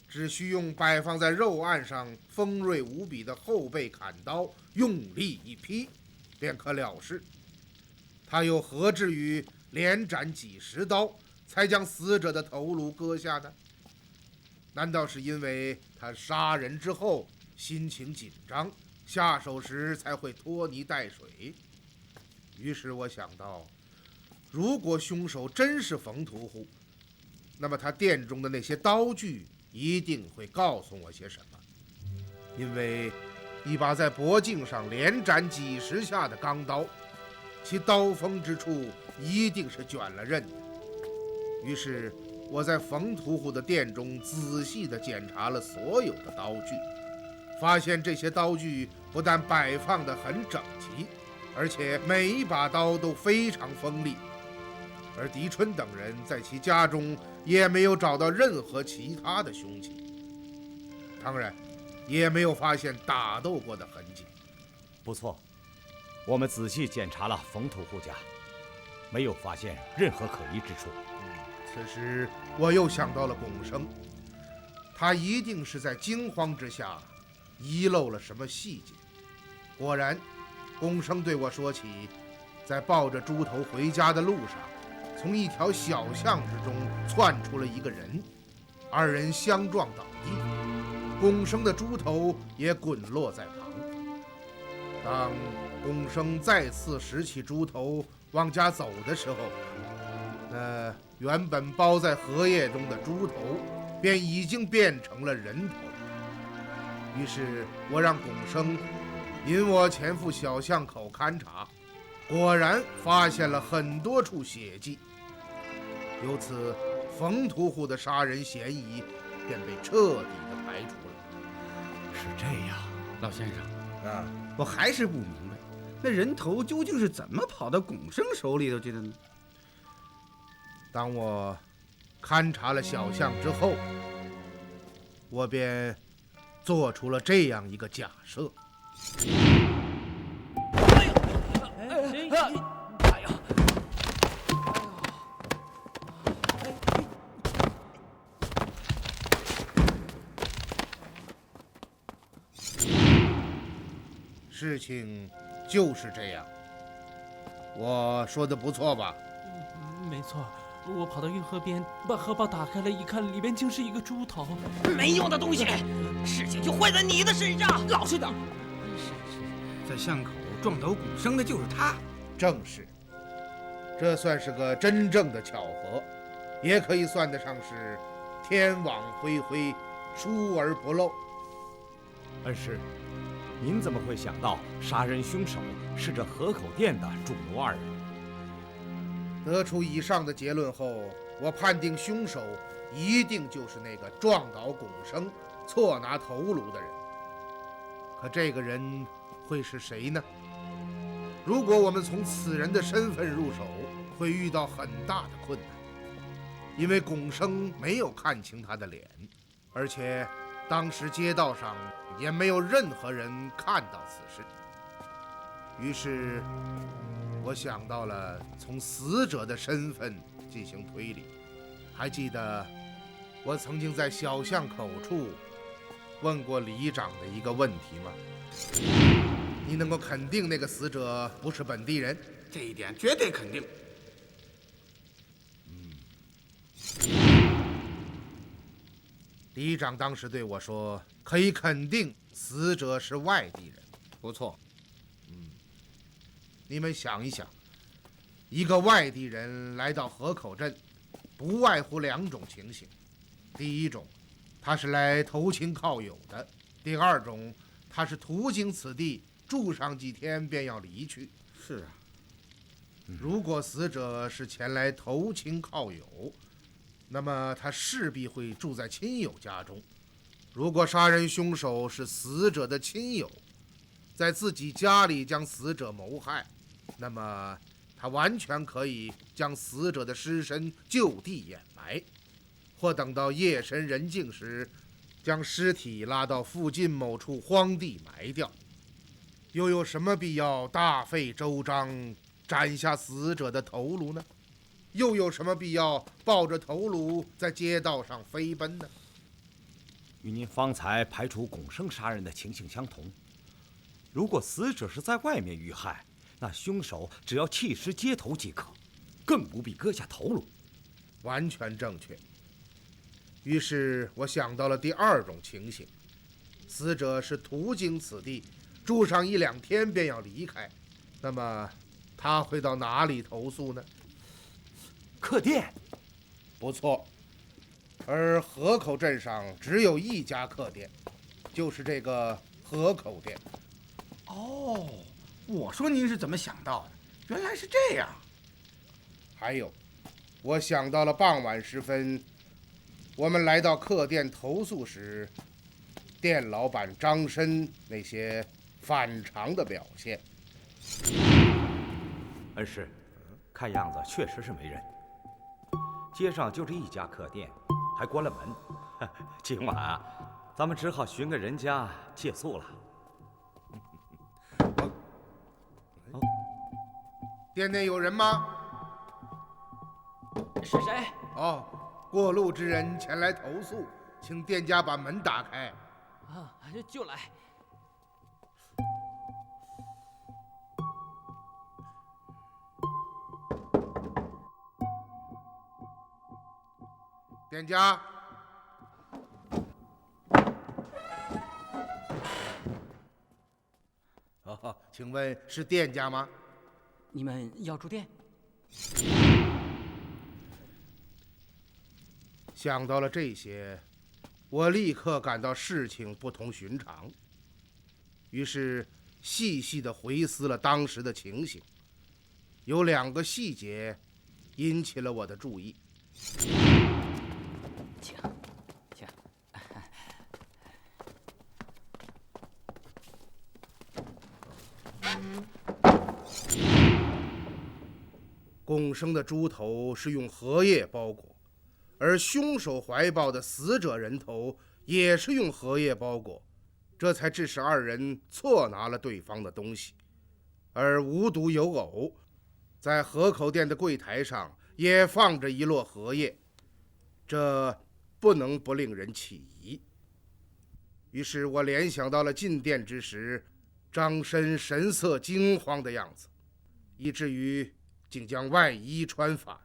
只需用摆放在肉案上锋锐无比的后背砍刀用力一劈，便可了事。他又何至于连斩几十刀才将死者的头颅割下呢？难道是因为他杀人之后心情紧张，下手时才会拖泥带水？于是我想到，如果凶手真是冯屠户，那么他店中的那些刀具一定会告诉我些什么。因为一把在脖颈上连斩几十下的钢刀，其刀锋之处一定是卷了刃的。于是我在冯屠户的店中仔细地检查了所有的刀具，发现这些刀具不但摆放得很整齐，而且每一把刀都非常锋利。而狄春等人在其家中也没有找到任何其他的凶器，当然也没有发现打斗过的痕迹。不错，我们仔细检查了冯屠户家，没有发现任何可疑之处。此时我又想到了龚生，他一定是在惊慌之下遗漏了什么细节。果然，龚生对我说起，在抱着猪头回家的路上，从一条小巷之中窜出了一个人，二人相撞倒地，龚生的猪头也滚落在旁。当龚生再次拾起猪头往家走的时候，那原本包在荷叶中的猪头便已经变成了人头。于是我让龚生引我前赴小巷口勘察，果然发现了很多处血迹，由此冯屠户的杀人嫌疑便被彻底的排除了。是这样，老先生啊，我还是不明白，那人头究竟是怎么跑到龚生手里头去的呢？当我勘察了小巷之后，我便做出了这样一个假设。事情就是这样，我说的不错吧？没错，我跑到运河边，把荷包打开了，一看里边竟是一个猪头。没用的东西，事情就坏在你的身上。老实点。在巷口撞倒龚生的就是他。正是，这算是个真正的巧合，也可以算得上是天网恢恢，疏而不漏。恩师，您怎么会想到杀人凶手是这河口店的主奴二人？得出以上的结论后，我判定凶手一定就是那个撞倒龚生、错拿头颅的人。可这个人会是谁呢？如果我们从此人的身份入手，会遇到很大的困难，因为龚生没有看清他的脸，而且当时街道上也没有任何人看到此事。于是我想到了从死者的身份进行推理。还记得我曾经在小巷口处问过里长的一个问题吗？你能够肯定那个死者不是本地人？这一点绝对肯定。里长当时对我说，可以肯定死者是外地人。不错。你们想一想，一个外地人来到河口镇，不外乎两种情形：第一种，他是来投亲靠友的；第二种，他是途经此地，住上几天便要离去。是啊。如果死者是前来投亲靠友，那么他势必会住在亲友家中。如果杀人凶手是死者的亲友，在自己家里将死者谋害，那么他完全可以将死者的尸身就地掩埋，或等到夜深人静时，将尸体拉到附近某处荒地埋掉。又有什么必要大费周章斩下死者的头颅呢？又有什么必要抱着头颅在街道上飞奔呢？与您方才排除龚生杀人的情形相同。如果死者是在外面遇害，那凶手只要弃尸街头即可，更不必割下头颅。完全正确。于是我想到了第二种情形：死者是途经此地，住上1、2天便要离开，那么他会到哪里投宿呢？客店。不错。而河口镇上只有一家客店，就是这个河口店。哦，我说您是怎么想到的？原来是这样。还有，我想到了傍晚时分，我们来到客店投宿时，店老板张申那些反常的表现。恩师，看样子确实是没人。街上就这一家客店，还关了门。今晚啊，咱们只好寻个人家借宿了。店内有人吗？是谁？哦，过路之人前来投宿，请店家把门打开。啊，就来。店家。哦，请问是店家吗？你们要住店？想到了这些，我立刻感到事情不同寻常，于是细细地回思了当时的情形。有2个细节引起了我的注意。请。龚生的猪头是用荷叶包裹，而凶手怀抱的死者人头也是用荷叶包裹，这才致使2人错拿了对方的东西。而无独有偶，在河口店的柜台上也放着一摞荷叶，这不能不令人起疑。于是我联想到了进店之时张申神色惊慌的样子，以至于竟将外衣穿反。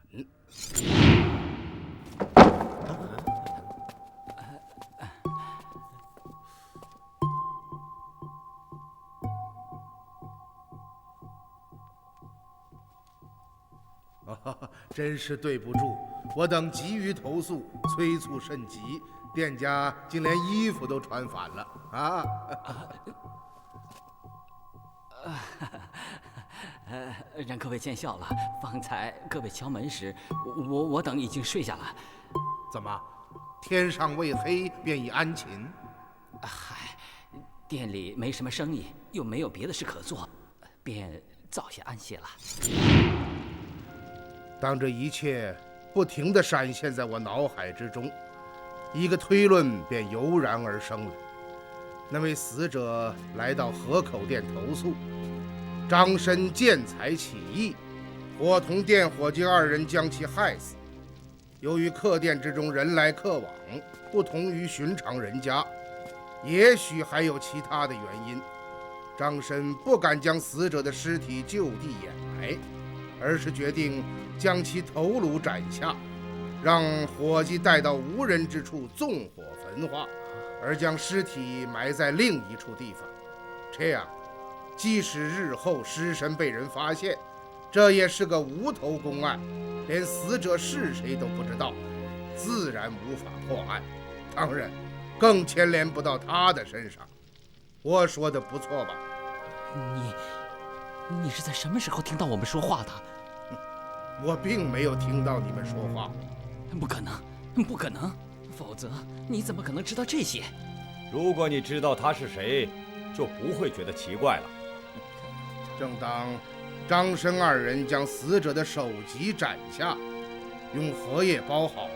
真是对不住，我等急于投诉，催促甚急，店家竟连衣服都穿反了啊！让各位见笑了。方才各位敲门时，我等已经睡下了。怎么，天上未黑便已安寝？嗨，店里没什么生意，又没有别的事可做，便早些安歇了。当这一切不停地闪现在我脑海之中，一个推论便油然而生了。那位死者来到河口店投诉，张申见财起意，伙同店伙计2人将其害死。由于客店之中人来客往，不同于寻常人家，也许还有其他的原因。张申不敢将死者的尸体就地掩埋，而是决定将其头颅斩下，让伙计带到无人之处纵火焚化，而将尸体埋在另一处地方。这样，即使日后尸身被人发现，这也是个无头公案，连死者是谁都不知道，自然无法破案，当然更牵连不到他的身上。我说的不错吧？你是在什么时候听到我们说话的？我并没有听到你们说话。不可能，不可能，否则你怎么可能知道这些？如果你知道他是谁，就不会觉得奇怪了。正当张申2人将死者的首级斩下，用荷叶包好，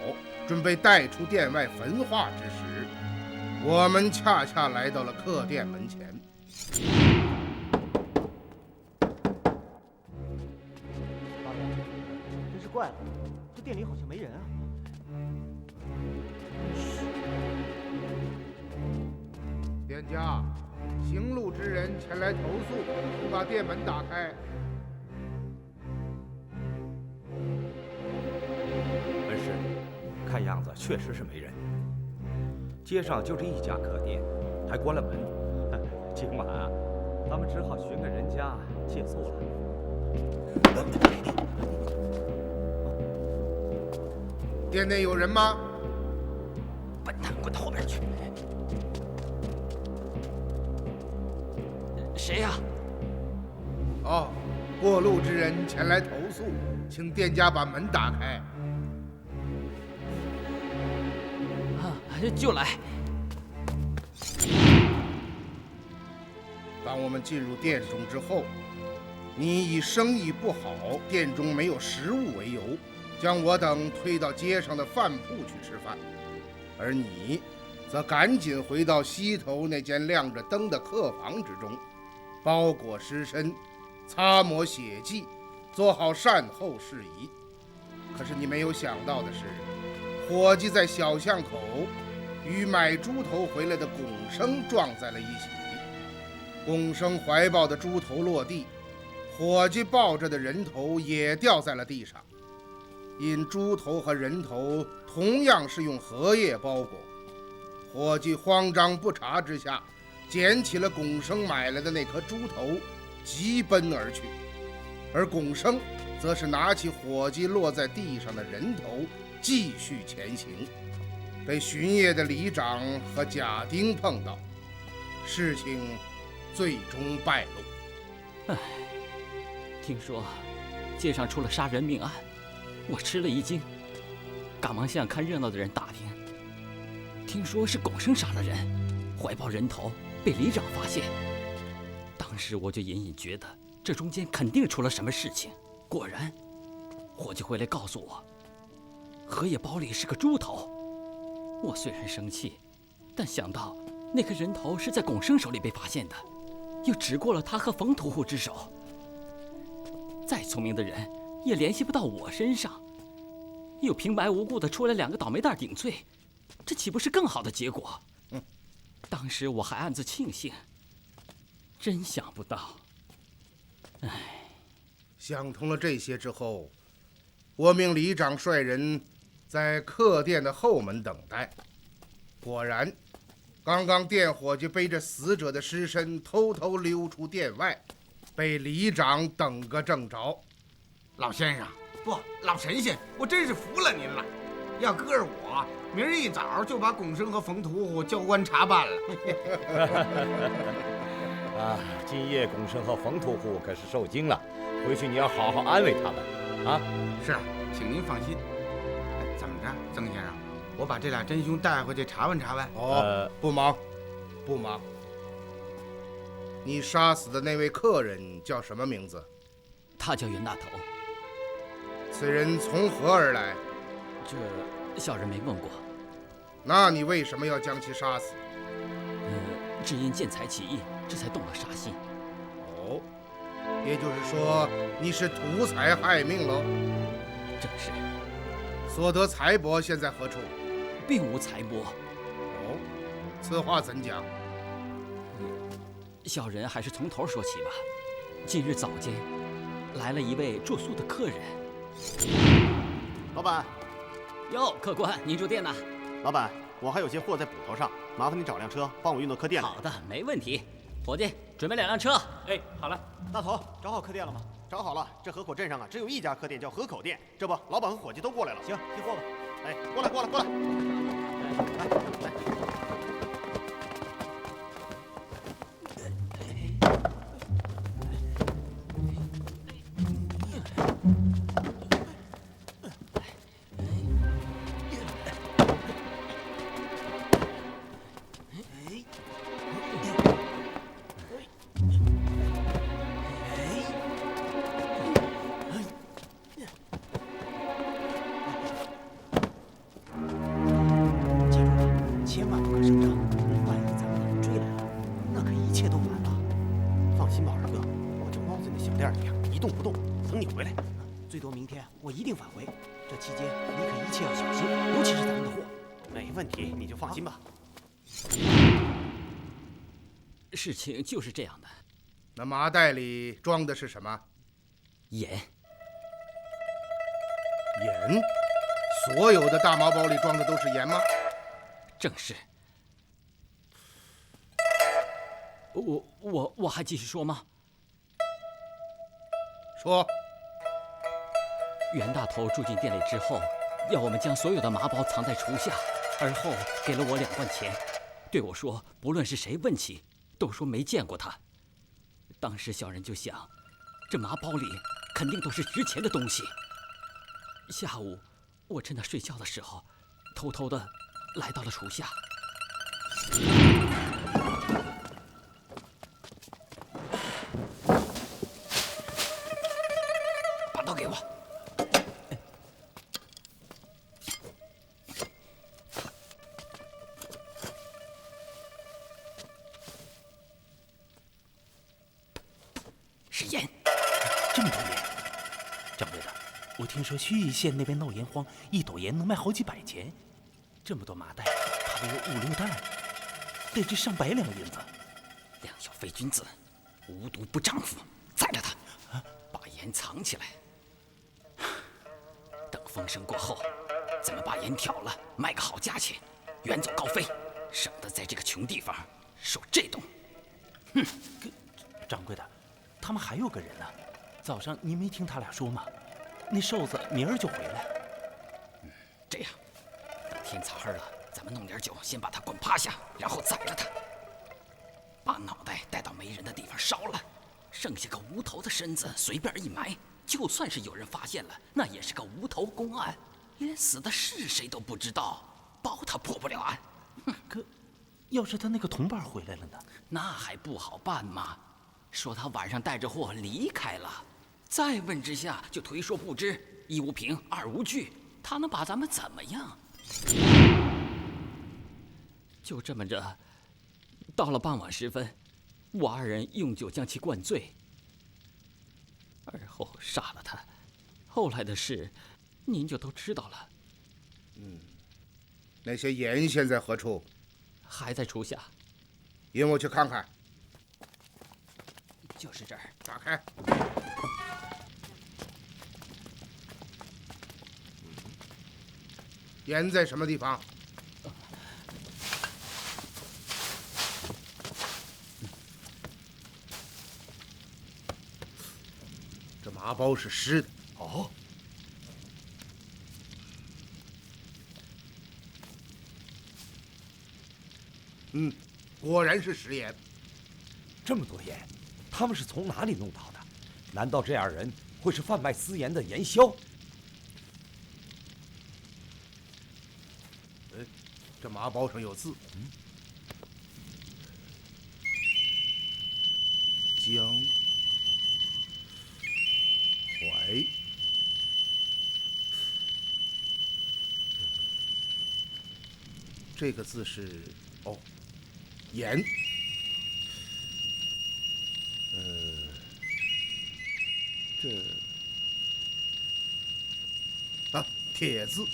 准备带出店外焚化之时，我们恰恰来到了客店门前。真是怪了，这店里好像没人啊。店家，行路之人前来投诉，请把店门打开。门市，看样子确实是没人。街上就这一家客店，还关了门。今晚啊，咱们只好寻个人家借宿了。店内有人吗？笨蛋，滚到后边去！谁呀？哦，过路之人前来投诉，请店家把门打开。就来。当我们进入店中之后，你以生意不好，店中没有食物为由，将我等推到街上的饭铺去吃饭，而你则赶紧回到西头那间亮着灯的客房之中，包裹尸身，擦抹血迹，做好善后事宜。可是你没有想到的是，伙计在小巷口与买猪头回来的龚生撞在了一起。龚生怀抱的猪头落地，伙计抱着的人头也掉在了地上。因猪头和人头同样是用荷叶包裹，伙计慌张不察之下，捡起了龚生买来的那颗猪头，急奔而去。而龚生则是拿起伙计落在地上的人头，继续前行。被巡夜的里长和贾丁碰到，事情最终败露。听说街上出了杀人命案，我吃了一惊，赶忙向看热闹的人打听，听说是龚生杀了人，怀抱人头被里长发现。当时我就隐隐觉得这中间肯定出了什么事情。果然，伙计回来告诉我，荷叶包里是个猪头。我虽然生气，但想到那颗人头是在龚生手里被发现的，又只过了他和冯屠户之手，再聪明的人也联系不到我身上，又平白无故的出来2个倒霉蛋顶罪，这岂不是更好的结果？当时我还暗自庆幸，真想不到。想通了这些之后，我命里长率人在客店的后门等待。果然，刚刚店伙计背着死者的尸身偷偷溜出店外，被里长等个正着。老先生，不，老神仙，我真是服了您了。要搁着我，明儿一早就把龚生和冯屠户交官查办了。啊，今夜龚生和冯屠户可是受惊了，回去你要好好安慰他们啊。是，请您放心。怎么着，曾先生，我把这俩真凶带回去查问查问。不忙，不忙。你杀死的那位客人叫什么名字？他叫袁大头。此人从何而来？这小人没问过。那你为什么要将其杀死？只因见财起意，这才动了杀心。哦，也就是说你是图财害命喽？正是。所得财帛现在何处？并无财帛。哦，此话怎讲？小人还是从头说起吧。今日早间，来了一位住宿的客人。老板，哟，客官，您住店呢？老板，我还有些货在捕头上，麻烦你找辆车帮我运到客店来。好的，没问题。伙计，准备2辆车。哎，好了。大头，找好客店了吗？找好了。这河口镇上啊，只有一家客店叫河口店。这不，老板和伙计都过来了。行，提货吧。哎，过来，过来，过来。来。放心吧。事情就是这样的。那麻袋里装的是什么？盐。盐？所有的大麻包里装的都是盐吗？正是。我还继续说吗？说。袁大头住进店里之后，要我们将所有的麻包藏在厨下。而后给了我2贯钱，对我说：“不论是谁问起，都说没见过他。”当时小人就想，这麻包里肯定都是值钱的东西。下午，我趁他睡觉的时候，偷偷的来到了厨下。把刀给我。听说盱眙县那边闹盐荒，1斗盐能卖好几百钱，这么多麻袋，怕得有5、6担，得值上百两银子。两小非君子，无毒不丈夫，宰了他，把盐藏起来。等风声过后，咱们把盐挑了，卖个好价钱，远走高飞，省得在这个穷地方受这冻。哼，掌柜的，他们还有个人呢，早上您没听他俩说吗？那瘦子明儿就回来。这样，等天擦黑了，咱们弄点酒，先把他滚趴下，然后宰了他，把脑袋带到没人的地方烧了，剩下个无头的身子随便一埋，就算是有人发现了，那也是个无头公案，连死的是谁都不知道，保他破不了案。可，要是他那个同伴回来了呢？那还不好办吗？说他晚上带着货离开了，再问之下就推说不知，一无凭，二无据，他能把咱们怎么样？就这么着，到了傍晚时分，我二人用酒将其灌醉，而后杀了他。后来的事，您就都知道了。那些盐现在何处？还在厨下。引我去看看。就是这儿。打开。盐在什么地方？这麻包是湿的。哦。果然是食盐。这么多盐，他们是从哪里弄到的？难道这二人会是贩卖私盐的盐枭？这麻包上有字。江淮。这个字是盐。铁字。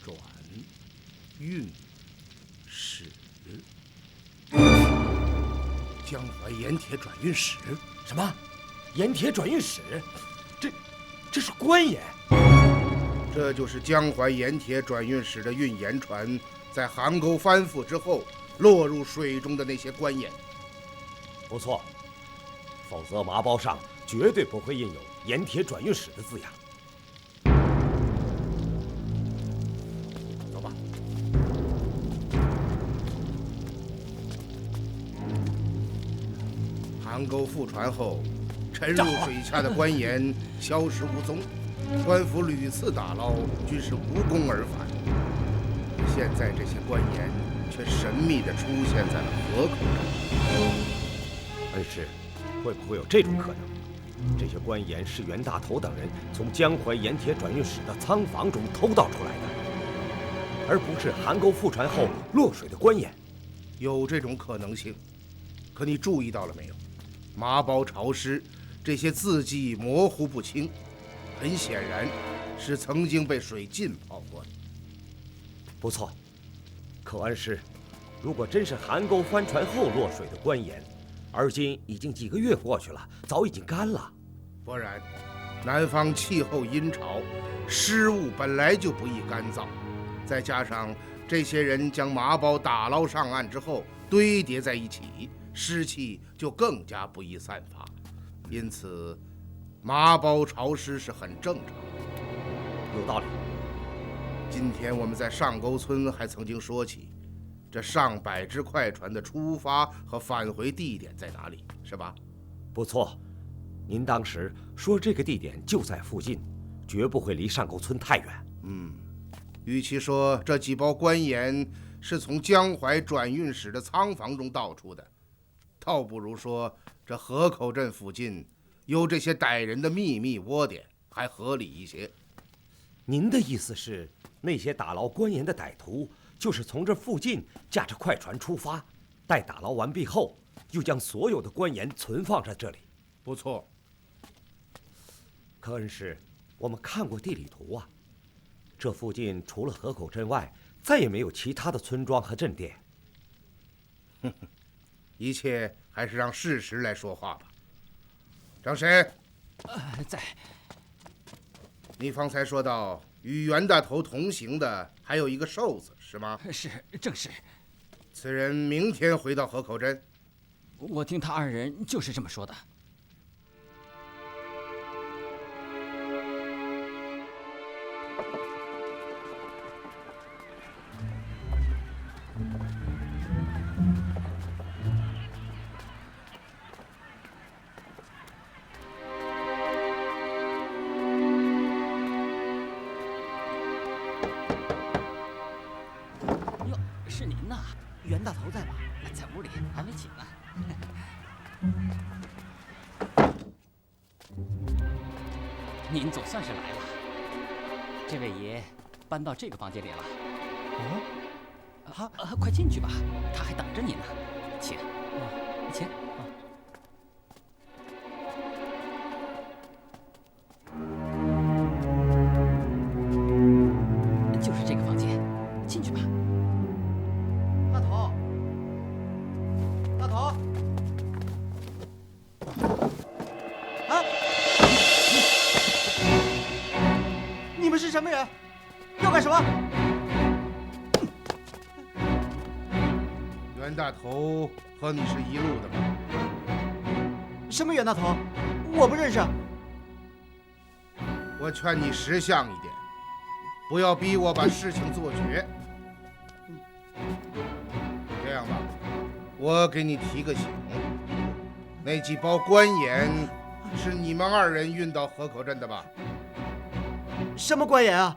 转运使。江淮盐铁转运使。什么？盐铁转运使？这是官盐。这就是江淮盐铁转运使的运盐船在邗沟翻覆之后落入水中的那些官盐。不错，否则麻包上绝对不会印有盐铁转运使的字样。走吧。邗沟覆船后，沉入水下的官盐消失无踪。官府屡次打捞，均是无功而返。现在这些官盐却神秘地出现在了河口镇。恩师，会不会有这种可能？这些官盐是袁大头等人从江淮盐铁转运使的仓房中偷盗出来的，而不是邗沟覆船后落水的官盐。有这种可能性，可你注意到了没有？麻包潮湿，这些字迹模糊不清。很显然，是曾经被水浸泡过的。不错，可恩师，如果真是邗沟翻船后落水的官盐，而今已经几个月过去了，早已经干了。不然，南方气候阴潮，湿物本来就不易干燥，再加上这些人将麻包打捞上岸之后堆叠在一起，湿气就更加不易散发，因此。麻包潮湿是很正常的，有道理。今天我们在上沟村还曾经说起，这上百只快船的出发和返回地点在哪里，是吧？不错，您当时说这个地点就在附近，绝不会离上沟村太远。与其说这几包官盐是从江淮转运使的仓房中盗出的，倒不如说这河口镇附近有这些歹人的秘密窝点，还合理一些。您的意思是，那些打捞官盐的歹徒，就是从这附近驾着快船出发，待打捞完毕后，又将所有的官盐存放在这里？不错。可恩师，我们看过地理图啊，这附近除了河口镇外，再也没有其他的村庄和镇店。一切还是让事实来说话吧。张谁？在。你方才说到与袁大头同行的还有一个瘦子，是吗？是，正是。此人明天回到河口镇。我听他二人就是这么说的。是您呐，袁大头在吗？在屋里，还没起呢。您总算是来了。这位爷搬到这个房间里了。好，快进去吧，他还等着您呢。请，请。就是这个房间，进去吧。大头，大头，啊！你们是什么人？要干什么？袁大头和你是一路的吗？什么袁大头？我不认识。我劝你识相一点，不要逼我把事情做绝。这样吧，我给你提个醒，那几包官盐是你们2人运到河口镇的吧？什么官盐啊？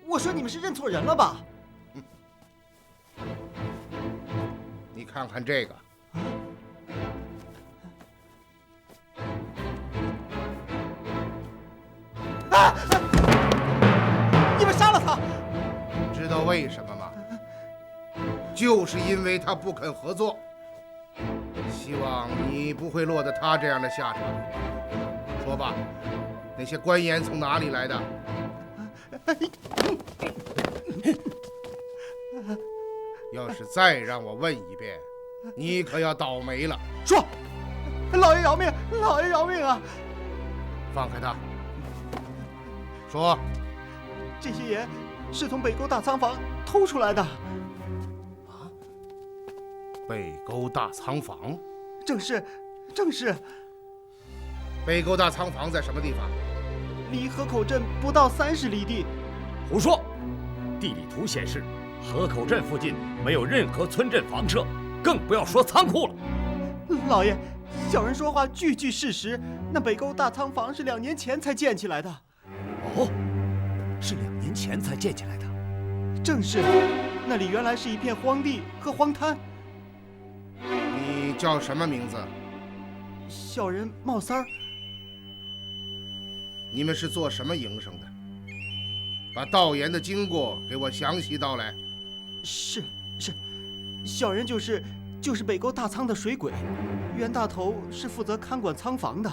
我说你们是认错人了吧？你看看这个，啊！你们杀了他！知道为什么吗？就是因为他不肯合作。希望你不会落得他这样的下场。说吧，那些官盐从哪里来的？要是再让我问一遍，你可要倒霉了。说，老爷饶命，老爷饶命啊！放开他。说，这些盐是从北沟大仓房偷出来的。啊？北沟大仓房？正是，正是。北沟大仓房在什么地方？离河口镇不到30里地。胡说！地理图显示，河口镇附近没有任何村镇房舍，更不要说仓库了。老爷，小人说话句句事实。那北沟大仓房是2年前才建起来的。哦，是2年前才建起来的。正是，那里原来是一片荒地和荒滩。你叫什么名字？小人冒三儿。你们是做什么营生的？把盗盐的经过给我详细道来。是，小人就是北沟大仓的水鬼。袁大头是负责看管仓房的，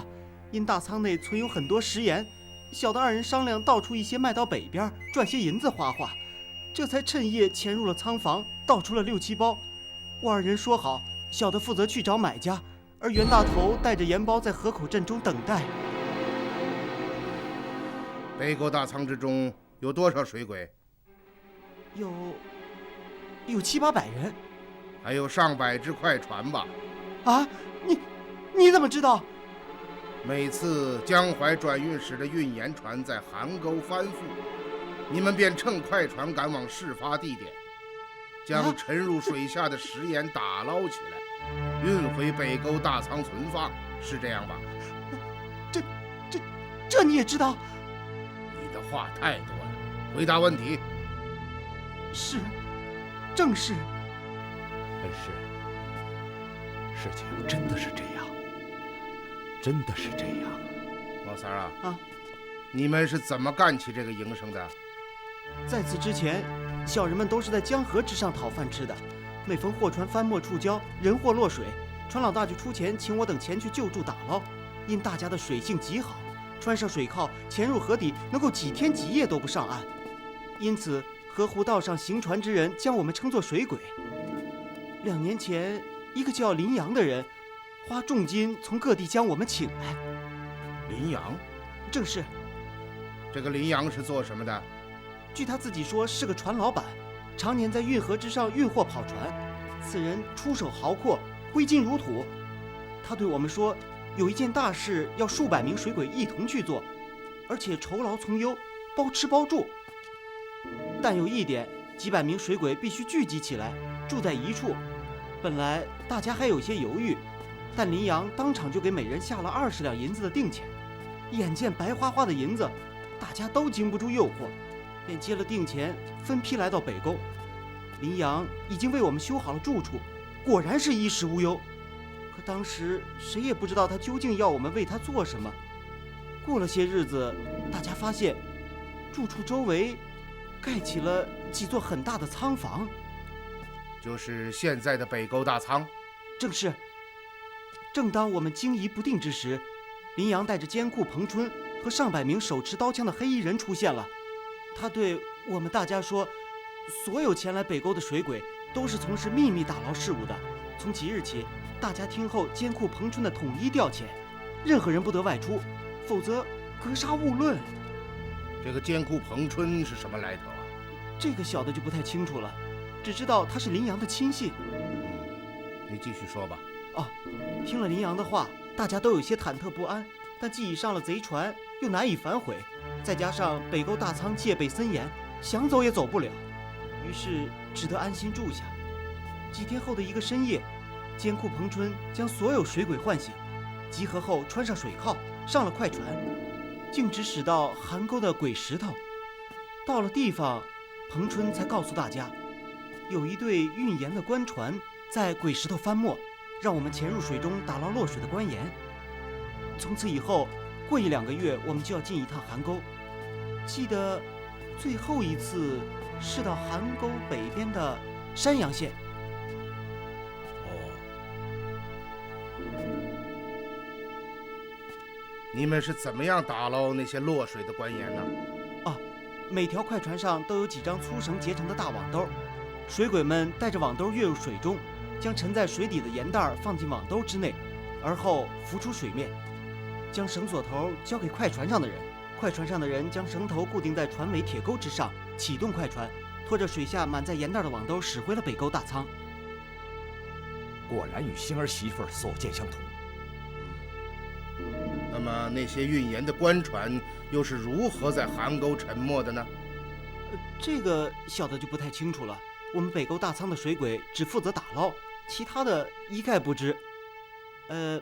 因大仓内存有很多食盐，小的2人商量倒出一些卖到北边，赚些银子花花，这才趁夜潜入了仓房，倒出了6、7包。我2人说好，小的负责去找买家，而袁大头带着盐包在河口镇中等待。北沟大仓之中有多少水鬼？有7、8百人，还有上百只快船吧？啊，你怎么知道？每次江淮转运使的运盐船在邗沟翻覆，你们便乘快船赶往事发地点，将沉入水下的食盐打捞起来，运回北沟大仓存放，是这样吧？这你也知道？你的话太多了，回答问题。是，正是。恩师，事情真的是这样，真的是这样。老三啊，你们是怎么干起这个营生的？在此之前，小人们都是在江河之上讨饭吃的。每逢货船翻没触礁，人祸落水，船老大就出钱请我等前去救助打捞。因大家的水性极好，穿上水铐潜入河底，能够几天几夜都不上岸。因此，河湖道上行船之人将我们称作水鬼。2年前，一个叫林阳的人花重金从各地将我们请来。林阳？正是。这个林阳是做什么的？据他自己说，是个船老板，常年在运河之上运货跑船。此人出手豪阔，挥金如土。他对我们说，有一件大事要数百名水鬼一同去做，而且酬劳从优，包吃包住。但有一点，几百名水鬼必须聚集起来，住在一处。本来大家还有些犹豫，但林阳当场就给每人下了20两银子的定钱。眼见白花花的银子，大家都经不住诱惑，便接了定钱，分批来到北沟。林阳已经为我们修好了住处，果然是衣食无忧。可当时谁也不知道他究竟要我们为他做什么。过了些日子，大家发现住处周围盖起了几座很大的仓房，就是现在的北沟大仓。正是。正当我们惊疑不定之时，林阳带着监库彭春和上百名手持刀枪的黑衣人出现了。他对我们大家说，所有前来北沟的水鬼都是从事秘密打捞事务的。从即日起，大家听候监库彭春的统一调遣，任何人不得外出，否则格杀勿论。这个监库彭春是什么来头啊？这个小的就不太清楚了，只知道他是林阳的亲信。你继续说吧。哦，听了林阳的话，大家都有些忐忑不安，但既已上了贼船，又难以反悔，再加上北沟大仓戒备森严，想走也走不了，于是只得安心住下。几天后的一个深夜，监库彭春将所有水鬼唤醒，集合后穿上水铐，上了快船，径直驶到韩沟的鬼石头。到了地方，彭春才告诉大家，有一队运盐的官船在鬼石头翻没，让我们潜入水中打捞落水的官盐。从此以后，过1、2个月，我们就要进一趟韩沟。记得最后一次是到韩沟北边的山阳县。你们是怎么样打捞那些落水的官盐呢？每条快船上都有几张粗绳结成的大网兜，水鬼们带着网兜跃入水中，将沉在水底的盐袋放进网兜之内，而后浮出水面，将绳索头交给快船上的人。快船上的人将绳头固定在船尾铁钩之上，启动快船，拖着水下满载盐袋的网兜驶回了北沟大仓。果然与星儿媳妇所见相同。那么那些运盐的官船又是如何在韩沟沉没的呢？这个小的就不太清楚了。我们北沟大仓的水鬼只负责打捞，其他的一概不知。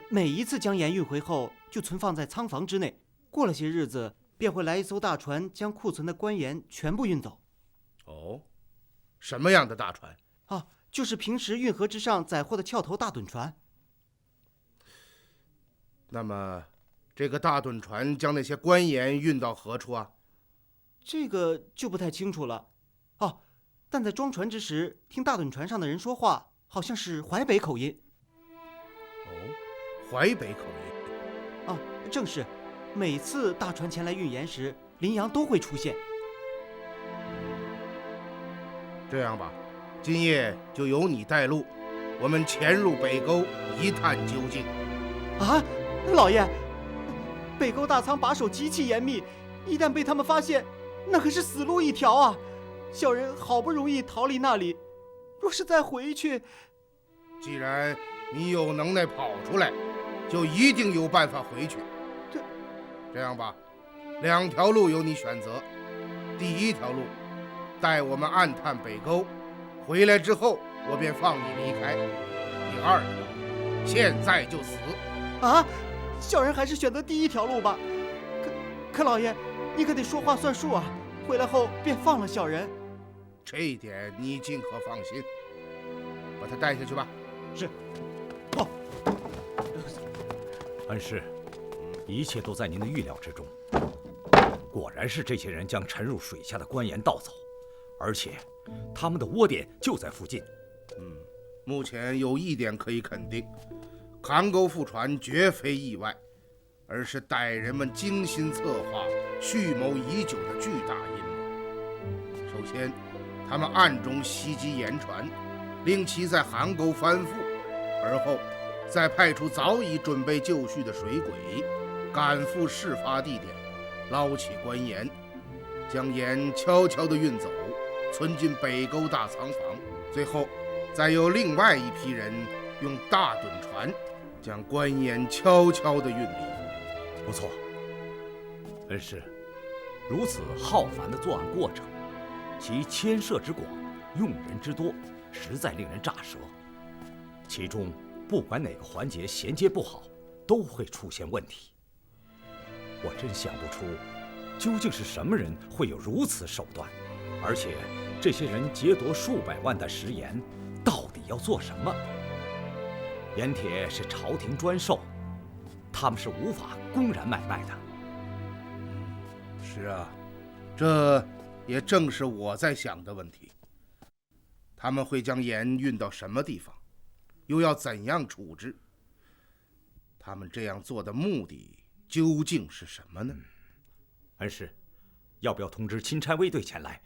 每一次将盐运回后，就存放在仓房之内。过了些日子，便会来一艘大船，将库存的官盐全部运走。哦，什么样的大船？就是平时运河之上载货的翘头大趸船。那么，这个大趸船将那些官盐运到何处啊？这个就不太清楚了。但在装船之时，听大趸船上的人说话，好像是淮北口音。淮北口音？正是。每次大船前来运盐时，林阳都会出现。这样吧，今夜就由你带路，我们潜入北沟一探究竟。老爷，北沟大仓把守极其严密，一旦被他们发现，那可是死路一条啊！小人好不容易逃离那里，若是再回去……既然你有能耐跑出来，就一定有办法回去。这样吧，2条路由你选择。第1条路，带我们暗探北沟，回来之后我便放你离开。第2条，现在就死。小人还是选择第1条路吧。可老爷，你可得说话算数啊！回来后便放了小人。这一点你尽可放心。把他带下去吧。是。恩师，一切都在您的预料之中。果然是这些人将沉入水下的官盐盗走，而且他们的窝点就在附近。目前有一点可以肯定，韩沟覆船绝非意外，而是歹人们精心策划、蓄谋已久的巨大阴谋。首先，他们暗中袭击盐船，令其在韩沟翻覆，而后再派出早已准备就绪的水鬼，赶赴事发地点，捞起官盐，将盐悄悄地运走，存进北沟大仓房。最后，再由另外一批人用大趸船将官盐悄悄地运离。不错，恩师，如此浩繁的作案过程，其牵涉之广，用人之多，实在令人咋舌。其中不管哪个环节衔接不好，都会出现问题。我真想不出，究竟是什么人会有如此手段，而且这些人劫夺数百万担食盐，到底要做什么？盐铁是朝廷专售，他们是无法公然买卖的。是啊，这也正是我在想的问题。他们会将盐运到什么地方，又要怎样处置？他们这样做的目的究竟是什么呢？恩师，要不要通知钦差卫队前来，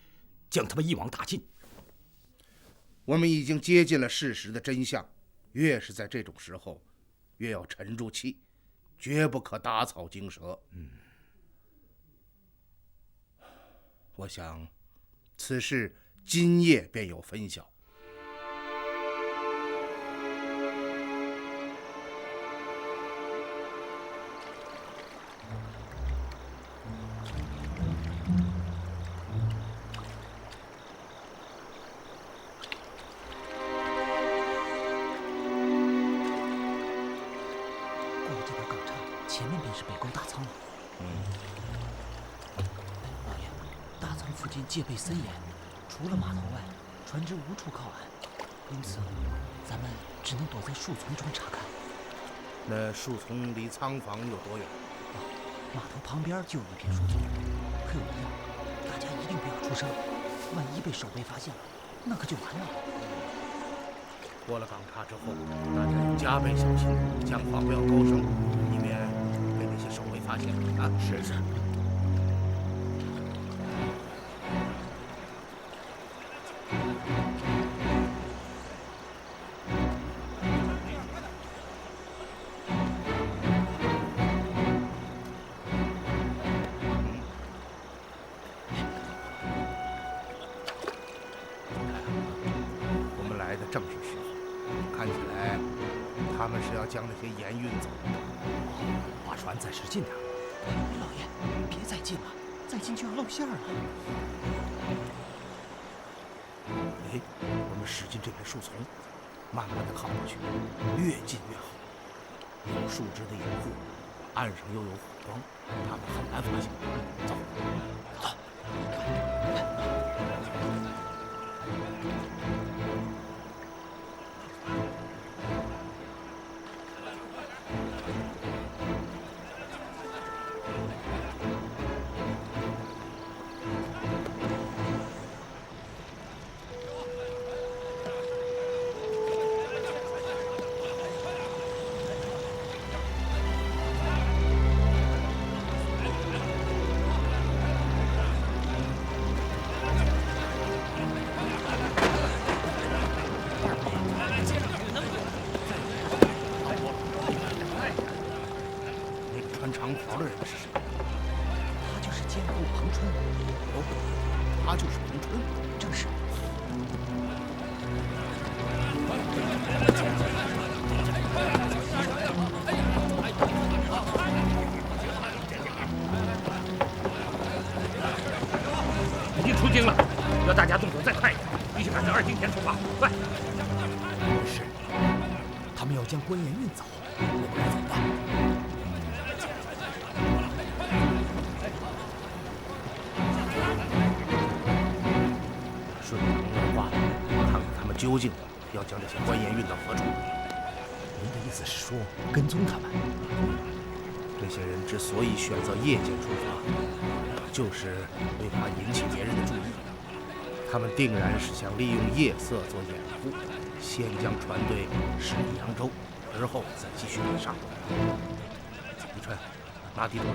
将他们一网打尽？我们已经接近了事实的真相，越是在这种时候，越要沉住气，绝不可打草惊蛇。我想，此事今夜便有分晓。过了这条港岔，前面便是北沟大仓了。老爷，大仓附近戒备森严，除了码头外，船只无处靠岸，因此咱们只能躲在树丛中查看。那树丛离仓房有多远？码头旁边就有一片树丛，可有一样，大家一定不要出声，万一被守卫发现了，那可就完了。过了港岔之后，大家要加倍小心，讲话不要高声，以免被那些守卫发现啊！是。我们来的正是时候。看起来，他们是要将那些盐运走。把船暂时近点。老爷，别再近了，再近就要露馅了。哎，我们驶进这片树丛，慢慢的靠过去，越近越好。有树枝的掩护，岸上又有火光，他们很难发现。走，走。穿长袍的人是谁？他就是监护彭春。哦，他就是彭春。正是。已经出京了，要大家动作再快一点，必须赶在2更前出发，快！是，他们要将官盐运走，我们该怎么办？顺着龙的话，看看他们究竟要将这些官盐运到何处。您的意思是说，跟踪他们？这些人之所以选择夜间出发，就是为怕引起别人的注意。他们定然是想利用夜色做掩护，先将船队驶离扬州，而后再继续北上。李川，拿地图来。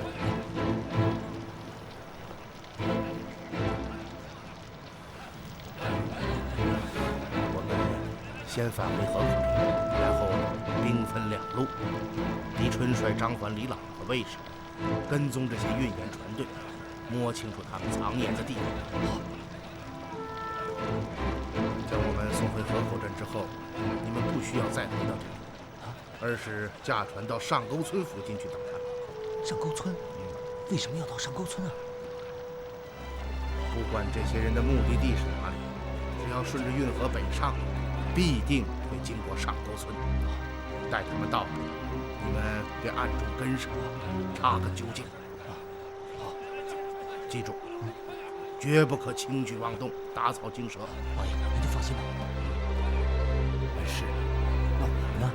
我们先返回河口坪，然后兵分2路。狄春率张环、李朗和卫士跟踪这些运盐船队，摸清楚他们藏盐的地方。将我们送回河口镇之后，你们不需要再回到这里，而是驾船到上沟村附近去等他们。上沟村？为什么要到上沟村啊？不管这些人的目的地是哪里，只要顺着运河北上，必定会经过上沟村。待他们到了，你们便暗中跟上，查个究竟。好，记住，绝不可轻举妄动，打草惊蛇。王爷，您就放心吧。是。那我们呢？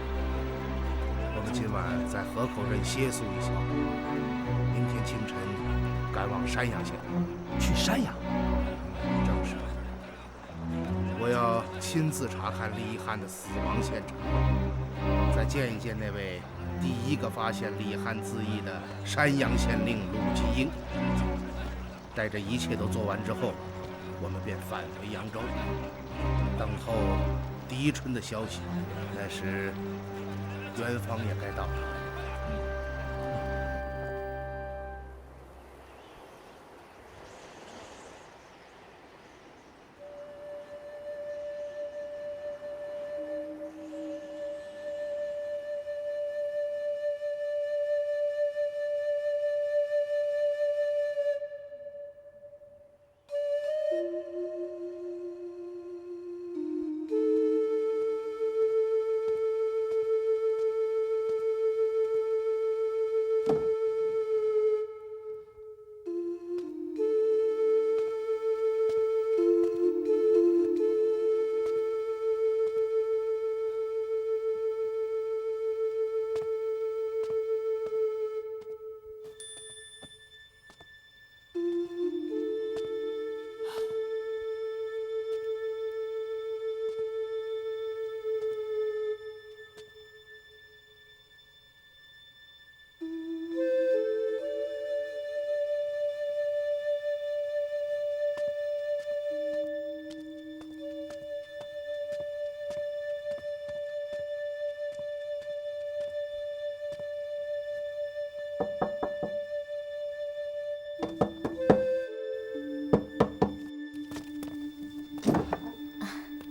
我们今晚在河口镇歇宿一宿，明天清晨赶往山阳县。去山阳？正是。我要亲自查看李翰的死亡现场，再见一见那位第一个发现李翰自缢的山阳县令陆继英。待这一切都做完之后，我们便返回扬州，等候狄春的消息。那时元芳也该到了。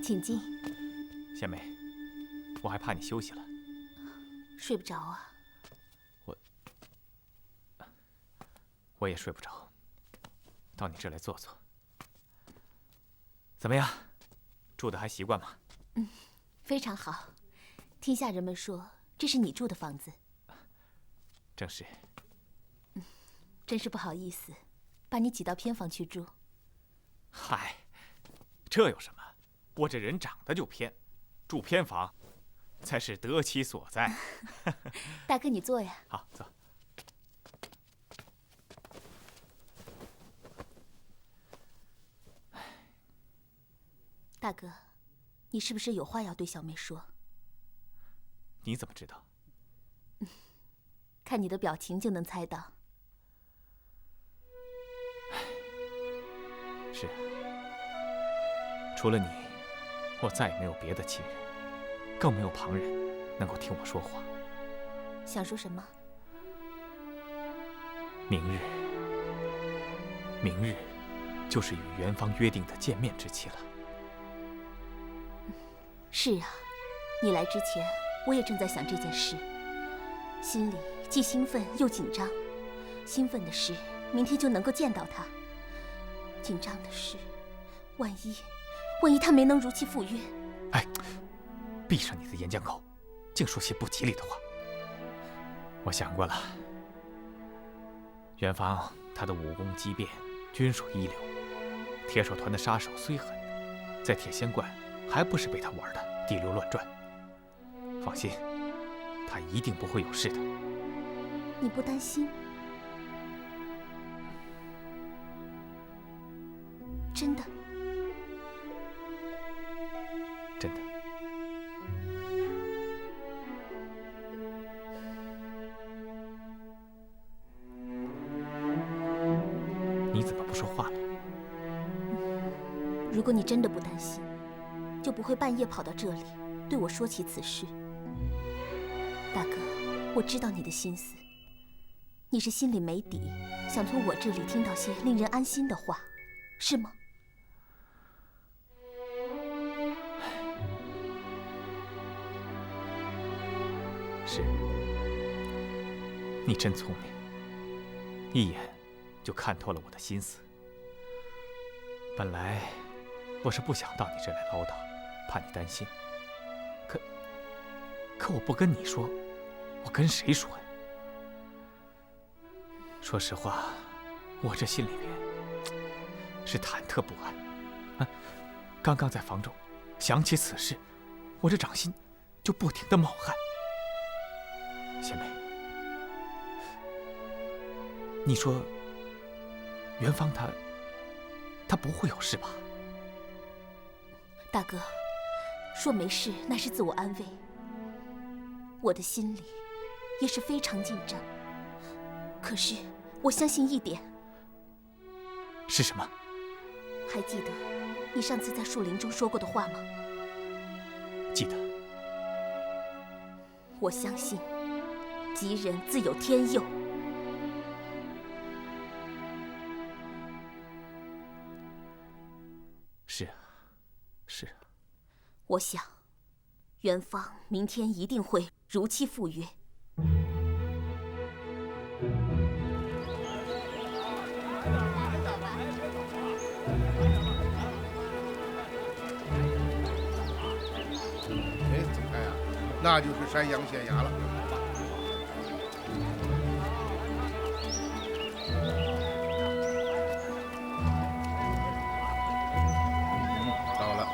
请进。贤妹，我还怕你休息了。睡不着啊？我也睡不着。到你这来坐坐。怎么样？住的还习惯吗？非常好。听下人们说，这是你住的房子。正是。真是不好意思，把你挤到偏房去住。嗨，这有什么？我这人长得就偏，住偏房才是得其所在。大哥，你坐呀。好，坐。大哥，你是不是有话要对小妹说？你怎么知道？看你的表情就能猜到。是啊，除了你，我再也没有别的亲人，更没有旁人能够听我说话。想说什么？明日就是与元芳约定的见面之期了。是啊，你来之前，我也正在想这件事，心里既兴奋又紧张。兴奋的是，明天就能够见到他；紧张的是，万一他没能如期赴约。哎，闭上你的岩浆口，净说些不吉利的话。我想过了，元芳他的武功机变，军术一流，铁手团的杀手虽狠，在铁仙观还不是被他玩的滴溜乱转。放心，他一定不会有事的。你不担心？真的？真的。你怎么不说话了？如果你真的不担心，就不会半夜跑到这里对我说起此事。大哥，我知道你的心思，你是心里没底，想从我这里听到些令人安心的话，是吗？是，你真聪明，一眼就看透了我的心思。本来我是不想到你这来唠叨，怕你担心。可我不跟你说，我跟谁说呀？说实话，我这心里边是忐忑不安。啊，刚刚在房中想起此事，我这掌心就不停地冒汗。贤妹，你说元芳她不会有事吧？大哥，说没事那是自我安慰，我的心里也是非常紧张。可是我相信一点。是什么？还记得你上次在树林中说过的话吗？记得。我相信吉人自有天佑。是啊，是啊。我想元芳明天一定会如期赴约。怎么看呀？那就是山阳县衙了。到了。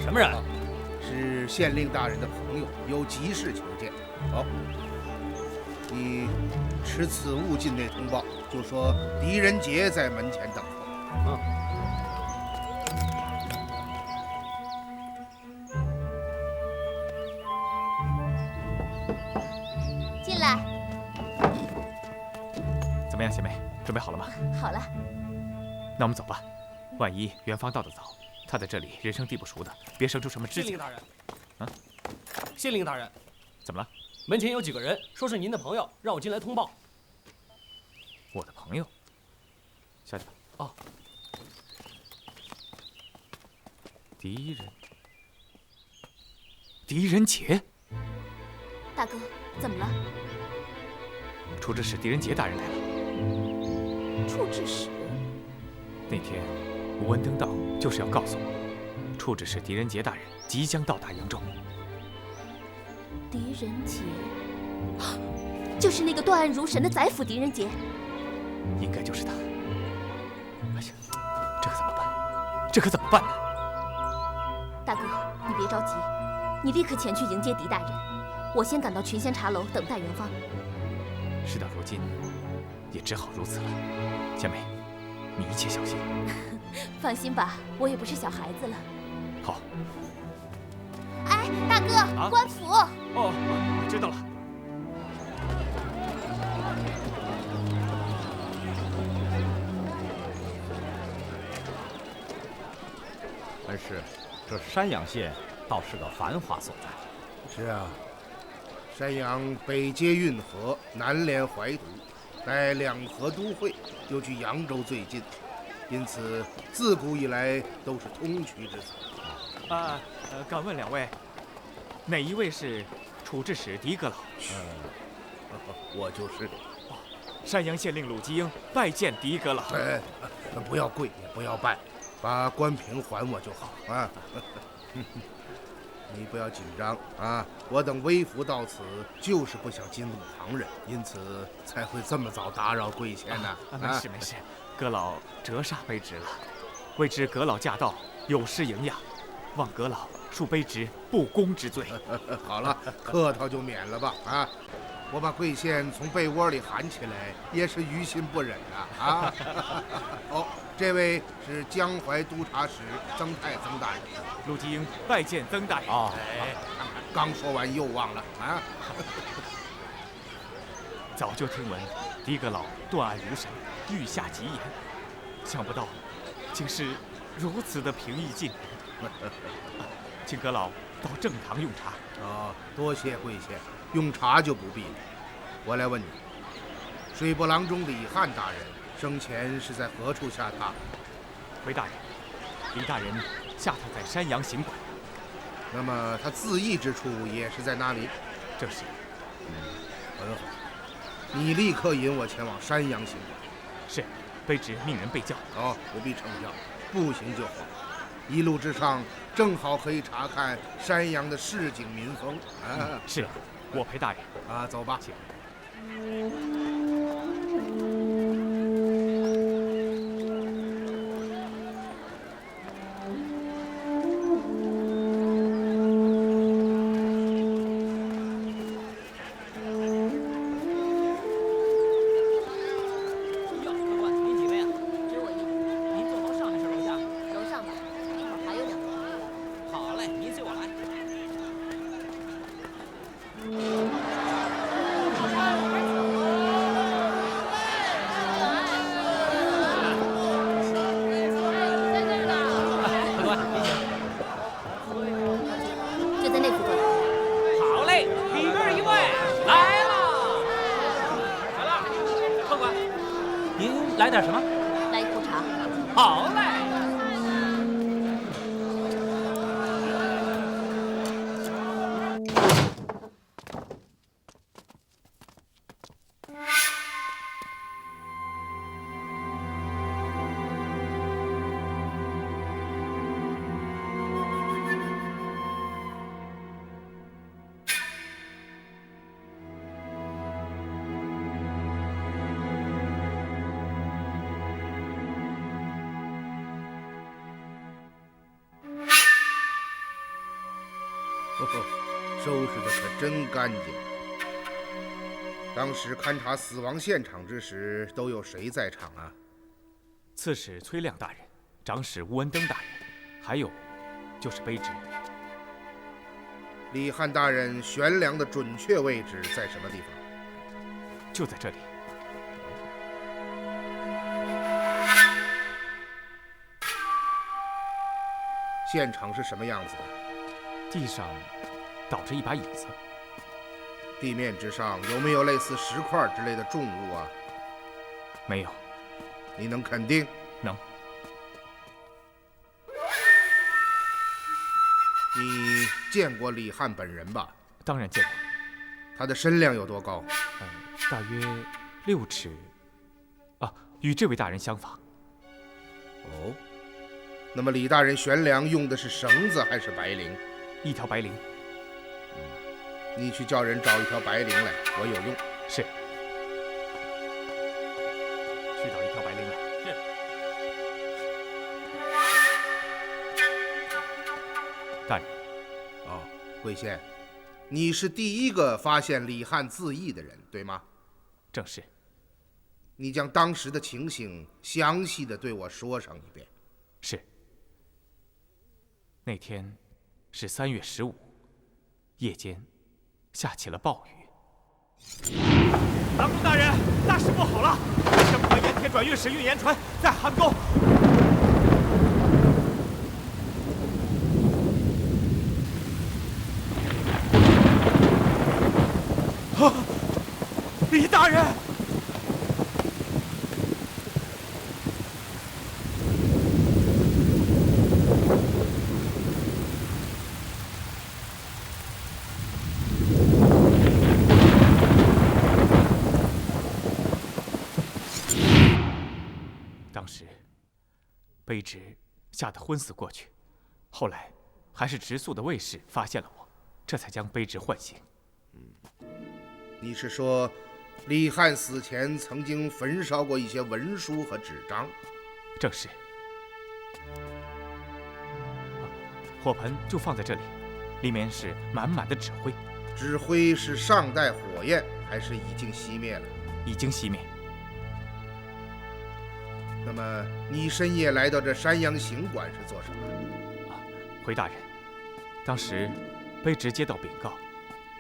什么人？是县令大人的朋友，有急事求见。好，你持此物进内通报，就说狄仁杰在门前等候。啊。进来。怎么样，贤妹，准备好了吗？好了。那我们走吧。万一元芳到得早，他在这里人生地不熟的，别生出什么枝节。县令大人。啊？县令大人。怎么了？门前有几个人，说是您的朋友，让我进来通报。我的朋友。下去吧。哦。狄仁杰。大哥，怎么了？处置使狄仁杰大人来了。处置使？那天吴文登道就是要告诉我，处置使狄仁杰大人即将到达扬州。狄仁杰，就是那个断案如神的宰辅狄仁杰。应该就是他。哎呀，这可怎么办？这可怎么办呢？大哥，你别着急，你立刻前去迎接狄大人。我先赶到群仙茶楼等待元芳。事到如今，也只好如此了。贤妹，你一切小心。放心吧，我也不是小孩子了。好。哎，大哥，官府。哦，知道了。恩师，这山阳县倒是个繁华所在。是啊，山阳北接运河，南连淮都，乃两河都会，又距扬州最近，因此自古以来都是通衢之所。敢问两位，哪一位是处置使狄阁老？我就是。山阳县令鲁吉英拜见狄阁老。不要跪，也不要拜，把官凭还我就好啊。你不要紧张啊！我等微服到此，就是不想惊动旁人，因此才会这么早打扰贵县呢。没事没事，阁老折煞卑职了。未知阁老驾到，有失迎养，望阁老恕卑职不公之罪。好了，客套就免了吧啊！我把贵县从被窝里喊起来，也是于心不忍啊！哦，这位是江淮督察使曾泰曾大人。陆吉英拜见曾大人。刚说完又忘了啊！早就听闻狄阁老断案如神，御下极严，想不到竟是如此的平易近人。请阁老到正堂用茶。多谢贵县，用茶就不必了。我来问你，水泊郎中李汉大人生前是在何处下榻？回大人，李大人下榻在山阳行馆。那么他自缢之处也是在哪里？正是。很好，你立刻引我前往山阳行馆。是。卑职命人备轿。哦，不必称叫，步行就好。一路之上，正好可以查看山阳的市井民风。啊，是，我陪大人。啊，走吧。来点什么？来一壶茶。好嘞。收拾的可真干净。当时勘察死亡现场之时，都有谁在场啊？刺史崔亮大人、长史吴文登大人，还有就是卑职。李汉大人悬梁的准确位置在什么地方？就在这里。现场是什么样子的？地上倒着一把椅子。地面之上有没有类似石块之类的重物啊？没有。你能肯定？能。你见过李汉本人吧？当然见过。他的身量有多高？大约6尺。啊，与这位大人相仿。哦。那么李大人悬梁用的是绳子还是白绫？一条白绫。你去叫人找一条白绫来，我有用。是。去找一条白绫来。是。大人。哦，贵县，你是第一个发现李汉自缢的人，对吗？正是。你将当时的情形详细的对我说上一遍。是。那天是3月15，夜间下起了暴雨。郎中大人，大事不好了！郑和盐铁转运使运盐船在邗沟。啊！李大人！当时，卑职吓得昏死过去，后来还是直宿的卫士发现了我，这才将卑职唤醒。你是说，李汉死前曾经焚烧过一些文书和纸张？正是。火盆就放在这里，里面是满满的纸灰。纸灰是尚带火焰，还是已经熄灭了？已经熄灭。那么你深夜来到这山阳行馆是做什么？回大人，当时卑职接到禀告，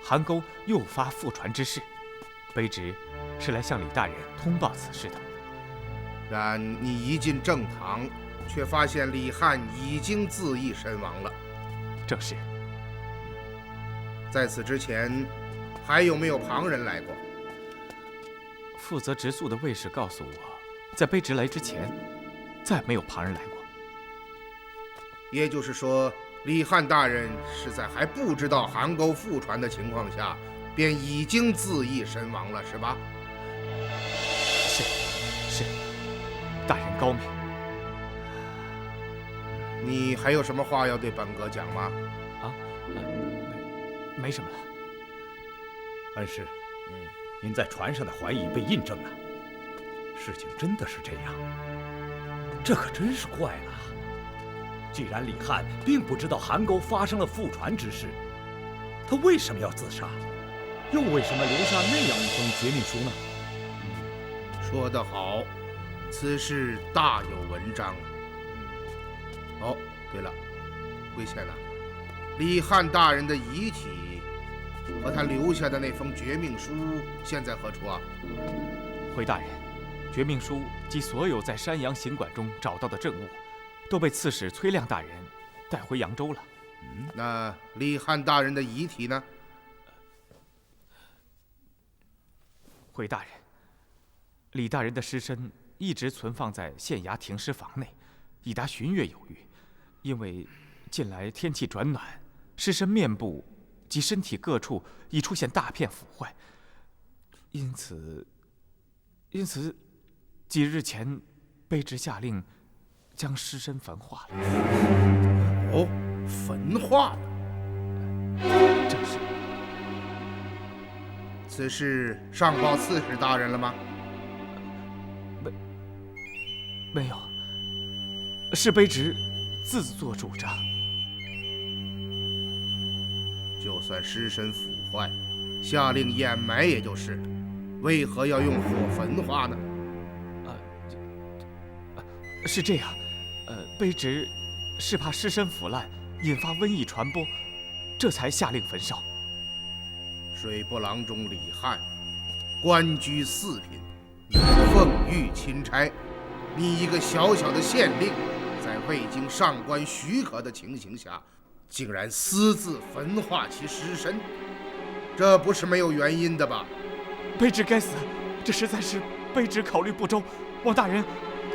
邗沟又发覆船之事，卑职是来向李大人通报此事的。然你一进正堂，却发现李汉已经自缢身亡了。正是。在此之前，还有没有旁人来过？负责直宿的卫士告诉我，在卑职来之前，再没有旁人来过。也就是说，李汉大人是在还不知道邗沟覆船的情况下，便已经自缢身亡了，是吧？是。高明。你还有什么话要对本阁讲吗？没什么了。恩师，您在船上的怀疑被印证了，事情真的是这样。这可真是怪了。既然李翰并不知道韩沟发生了覆船之事，他为什么要自杀？又为什么留下那样一封绝命书呢？说得好，此事大有文章啊。哦，对了，贵县呐，李翰大人的遗体和他留下的那封绝命书现在何处啊？回大人，绝命书及所有在山阳行馆中找到的证物，都被刺史崔亮大人带回扬州了。那李翰大人的遗体呢？回大人，李大人的尸身一直存放在县衙停尸房内，已达旬月有余。因为近来天气转暖，尸身面部及身体各处已出现大片腐坏，因此几日前卑职下令将尸身焚化了。哦，焚化了。正是。此事上报刺史大人了吗？没有，是卑职自作主张。就算尸身腐坏，下令掩埋也就是了，为何要用火焚化呢？是这样，卑职是怕尸身腐烂，引发瘟疫传播，这才下令焚烧。水部郎中李翰，官居四品，奉御钦差，你一个小小的县令，在未经上官许可的情形下，竟然私自焚化其尸身，这不是没有原因的吧？卑职该死，这实在是卑职考虑不周，望大人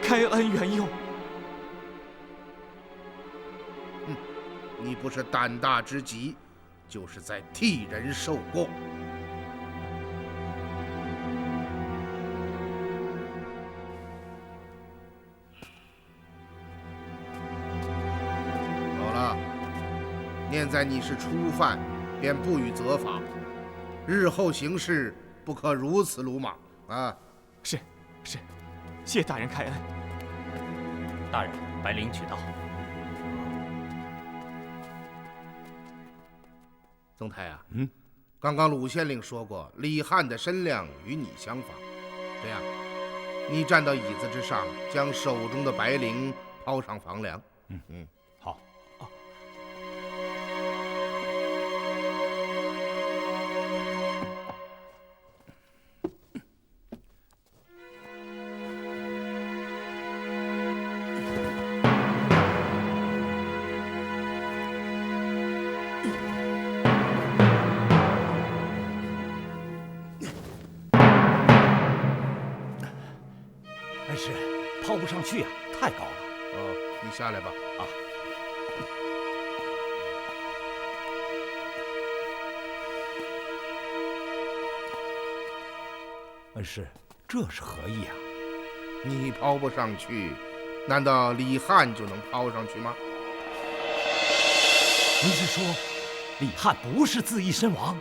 开恩援佑。你不是胆大之极，就是在替人受过。好了，念在你是初犯，便不予责罚。日后行事不可如此鲁莽啊！是，谢大人开恩。大人，白灵举到。宗泰啊，刚刚鲁县令说过，李翰的身量与你相仿。这样，你站到椅子之上，将手中的白绫抛上房梁。好。恩师，抛不上去啊，太高了。你下来吧。啊。恩师，这是何意啊？你抛不上去，难道李翰就能抛上去吗？您是说，李翰不是自缢身亡？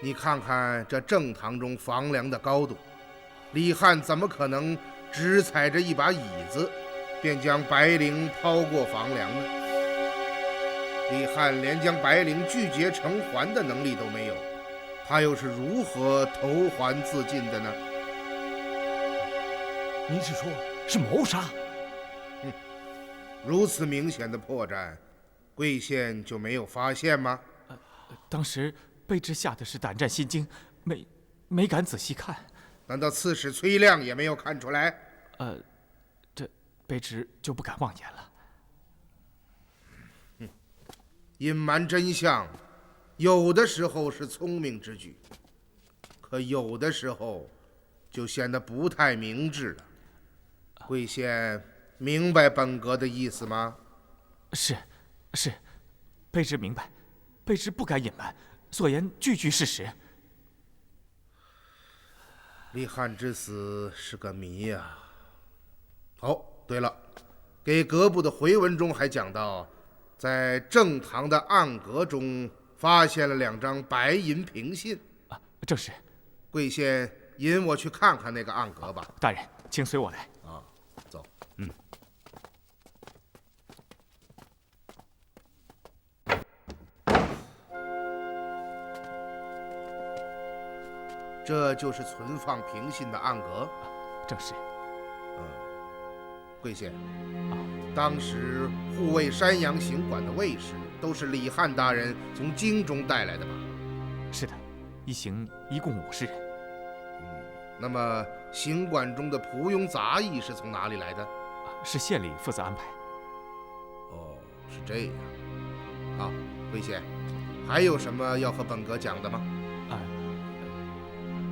你看看这正堂中房梁的高度，李翰怎么可能只踩着一把椅子，便将白绫抛过房梁呢？李翰连将白绫拒绝成环的能力都没有，他又是如何投环自尽的呢？您是说，是谋杀？如此明显的破绽，贵县就没有发现吗？当时卑职吓得是胆战心惊，没敢仔细看。难道刺史崔亮也没有看出来？这卑职就不敢妄言了。隐瞒真相，有的时候是聪明之举，可有的时候就显得不太明智了。贵县明白本阁的意思吗？是，卑职明白，卑职不敢隐瞒，所言句句事实。李翰之死是个谜呀。哦，对了，给阁部的回文中还讲到，在正堂的暗阁中发现了2张白银凭信。啊，正是。贵县引我去看看那个暗阁吧。大人，请随我来。啊，走。嗯。这就是存放凭信的暗阁。正是。贵县，当时护卫山阳行馆的卫士都是李汉大人从京中带来的吧？是的，一行一共50人。那么行馆中的仆庸杂役是从哪里来的？是县里负责安排。哦，是这样。好，贵县，还有什么要和本阁讲的吗？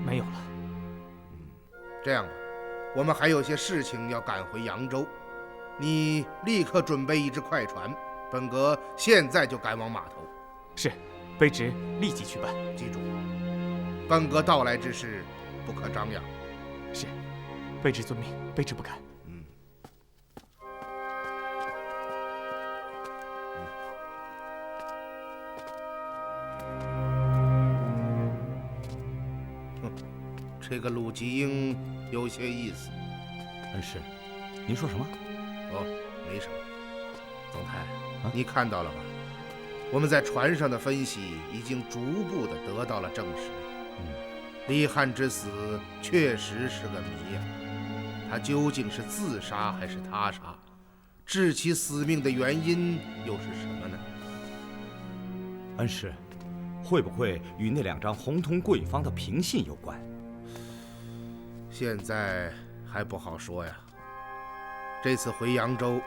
没有了。这样吧，我们还有些事情要赶回扬州，你立刻准备一只快船，本阁现在就赶往码头。是，卑职立即去办。记住，本阁到来之事不可张扬。是，卑职遵命，卑职不敢。这个鲁吉英有些意思。恩师，您说什么？哦，没什么。总太，你看到了吧？我们在船上的分析已经逐步的得到了证实。李汉之死确实是个谜呀，他究竟是自杀还是他杀？致其死命的原因又是什么呢？恩师，会不会与那2张红铜贵方的凭信有关？现在还不好说呀。这次回扬州，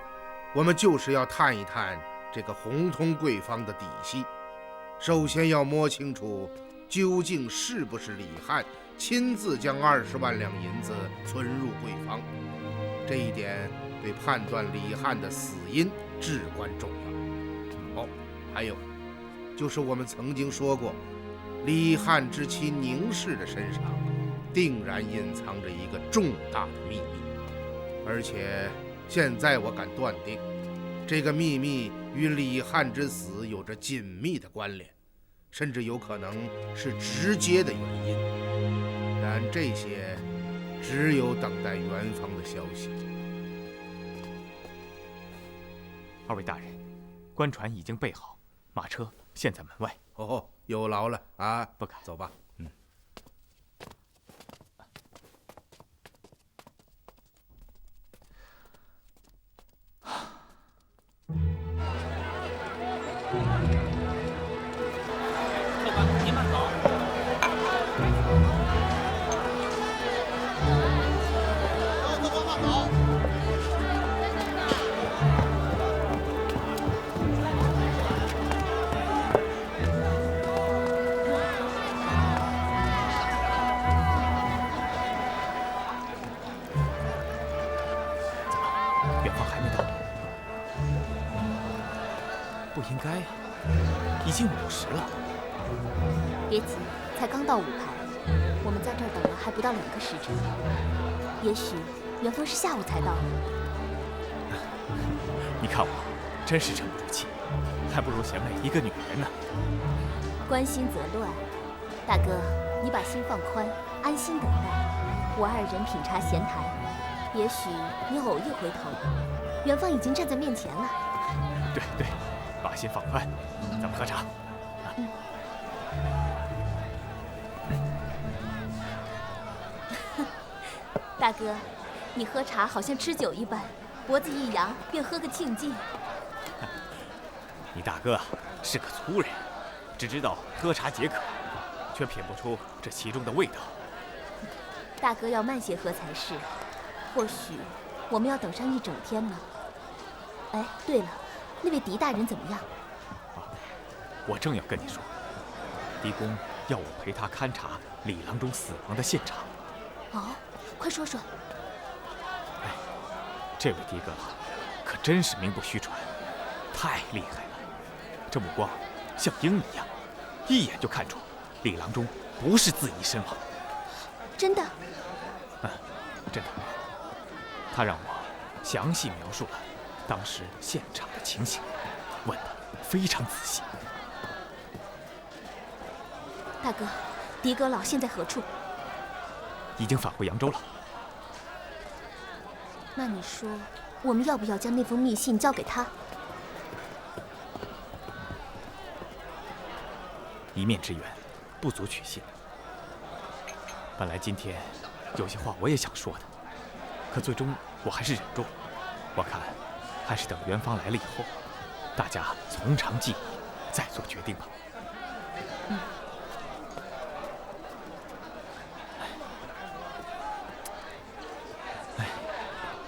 我们就是要探一探这个红铜贵方的底细。首先要摸清楚，究竟是不是李汉亲自将20万两银子存入贵方。这一点对判断李汉的死因至关重要。哦，还有，就是我们曾经说过，李汉之妻宁氏的身上定然隐藏着一个重大的秘密，而且现在我敢断定，这个秘密与李汉之死有着紧密的关联，甚至有可能是直接的原因。然这些只有等待元方的消息。2位大人，官船已经备好，马车现在门外。哦，有劳了啊！不敢，走吧。客官，您慢走。客官慢走。远方还没到。不应该呀，已经50了。别急，才刚到5排，我们在这儿等了还不到2个时辰，也许元丰是下午才到。你看我，真是沉不住气，还不如贤妹一个女人呢。关心则乱，大哥，你把心放宽，安心等待，我2人品茶闲谈，也许你偶一回头，元芳已经站在面前了。对对，把心放宽，咱们喝茶。大哥，你喝茶好像吃酒一般，脖子一扬便喝个庆尽。你大哥是个粗人，只知道喝茶解渴，却品不出这其中的味道。大哥要慢些喝才是，或许我们要等上1整天呢。哎，对了，那位狄大人怎么样？我正要跟你说，狄公要我陪他勘察李郎中死亡的现场。哦，快说说。哎，这位狄哥老可真是名不虚传，太厉害了，这目光像鹰一样，一眼就看出李郎中不是自缢身亡。真的？真的。他让我详细描述了当时现场的情形，问得非常仔细。大哥，狄阁老现在何处？已经返回扬州了。那你说，我们要不要将那封密信交给他？一面之缘，不足取信。本来今天有些话我也想说的，可最终我还是忍住了。我看，还是等元芳来了以后，大家从长计议，再做决定吧。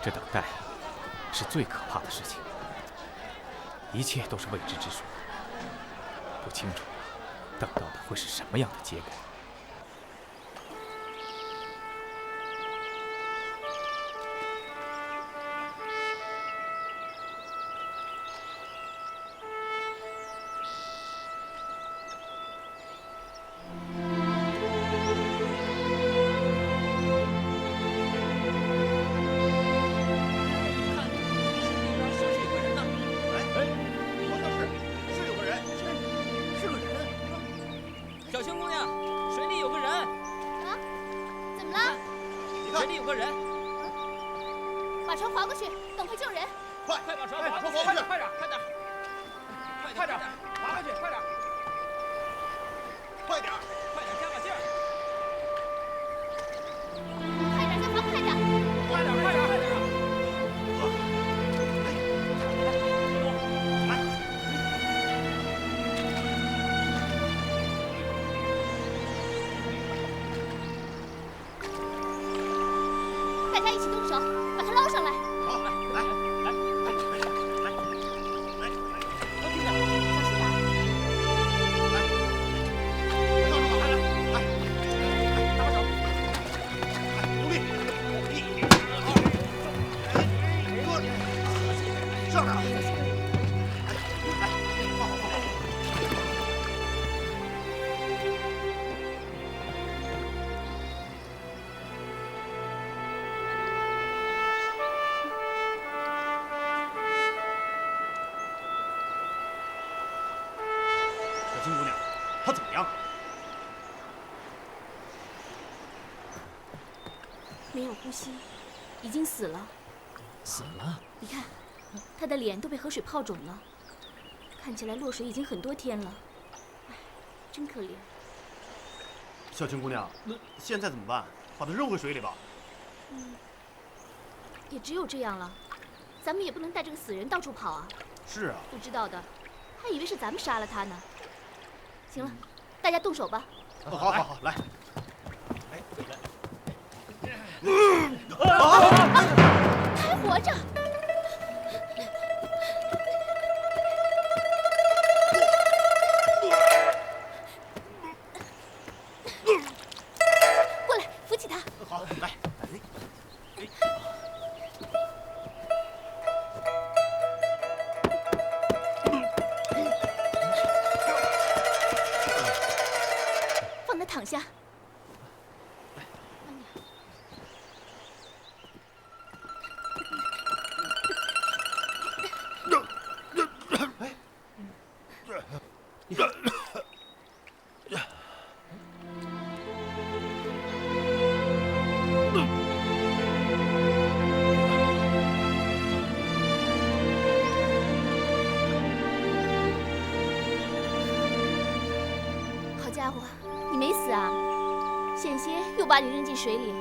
这等待是最可怕的事情，一切都是未知之数，不清楚等到的会是什么样的结果。小青姑娘，水里有个人。啊？怎么了？水里有个人。把船划过去，赶快救人！快把船划过去！快点，快点，快点，划过去，快点，快点，加把劲儿！快点，再划快点！快点，快点，快点！大家一起动手，把它捞上来！好，来，小心点！搭把手，努力，上来了，放好，放好。小青姑娘，她怎么样？没有呼吸，已经死了。死了？你看，他的脸都被河水泡肿了，看起来落水已经很多天了。唉，真可怜。小青姑娘，那现在怎么办？把她扔回水里吧。也只有这样了。咱们也不能带这个死人到处跑啊。是啊。不知道的，还以为是咱们杀了他呢。行了，大家动手吧。好，来。他还活着。过来，扶起他。好，来。放他躺下。好家伙，你没死啊！险些又把你扔进水里。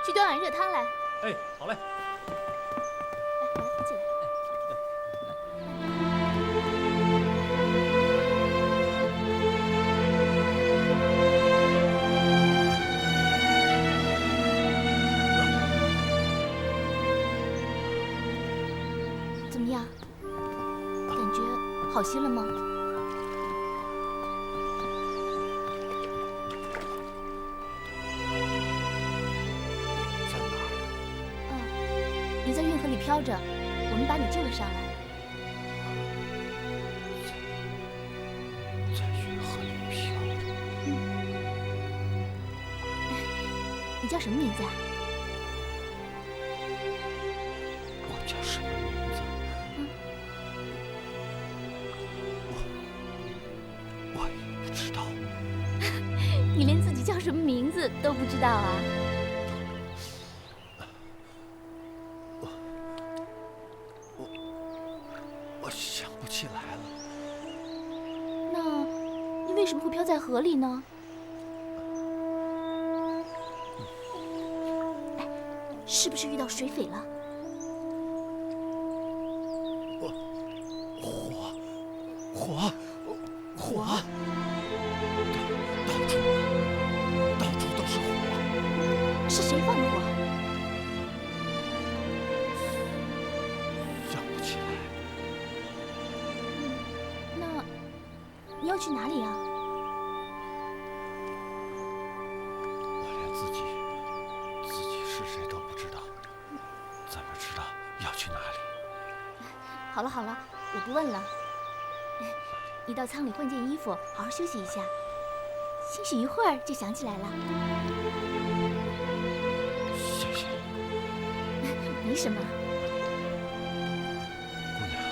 去端碗热汤来。哎，好嘞。来，把它扶起来。怎么样？感觉好些了吗？你在运河里飘着，我们把你救了上来。在运你叫什么名字啊？我叫什么名字？我也不知道。你连自己叫什么名字都不知道啊？我想不起来了。那你为什么会漂在河里呢？哎，是不是遇到水匪了？火！到处都是火。是谁放的火？想不起来。那你要去哪里啊？我连自己是谁都不知道，怎么知道要去哪里？好了好了，我不问了。你到舱里换件衣服，好好休息一下，兴许一会儿就想起来了。谢谢。没什么。姑娘，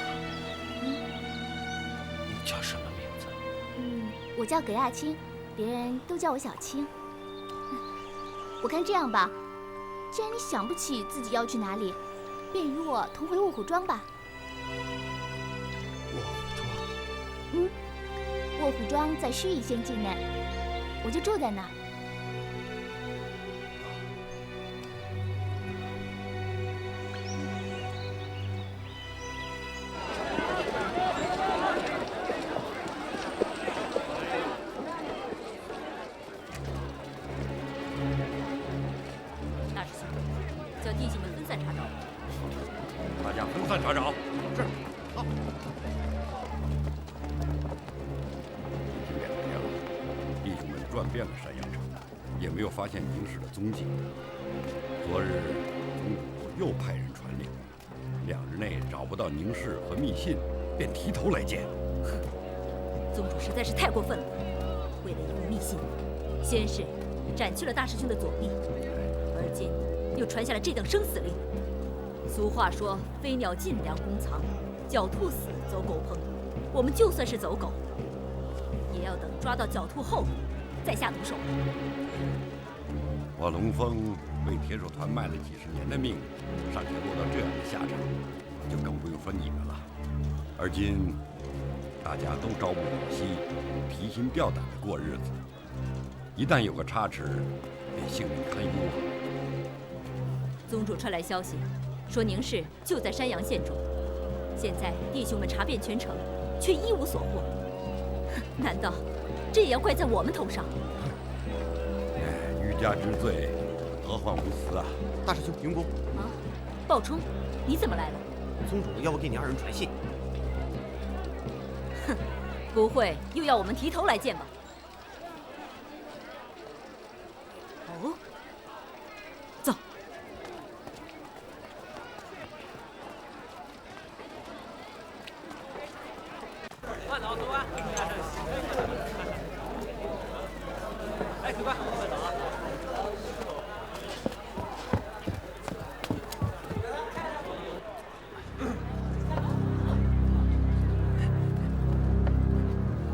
你叫什么名字？我叫葛亚青，别人都叫我小青。我看这样吧，既然你想不起自己要去哪里，便与我同回卧虎庄吧。卧虎庄在盱眙县境内，我就住在那儿。大师兄，叫弟兄们分散查找。大家分散查找。是。好。弟兄们转遍了山阳城，也没有发现宁氏的踪迹。昨日宗主又派人传令，2日内找不到宁氏和密信，便提头来见。宗主实在是太过分了，为了一封密信，先是斩去了大师兄的左臂，而今又传下了这等生死令。俗话说“飞鸟尽，良弓藏；狡兔死，走狗烹”。我们就算是走狗，也要等抓到狡兔后面再下毒手。我龙峰为铁手团卖了几十年的命，尚且落到这样的下场，就更不用说你们了。而今大家都朝不保夕，提心吊胆的过日子，一旦有个差池，便性命堪忧啊！宗主传来消息，说宁氏就在山阳县中。现在弟兄们查遍全城，却一无所获。难道这也要怪在我们头上？欲加之罪，何患无辞啊！大师兄，云公啊，鲍冲，你怎么来了？宗主要我给你2人传信。哼，不会又要我们提头来见吧？哦，走。慢走，客官。哎，客官，慢走啊。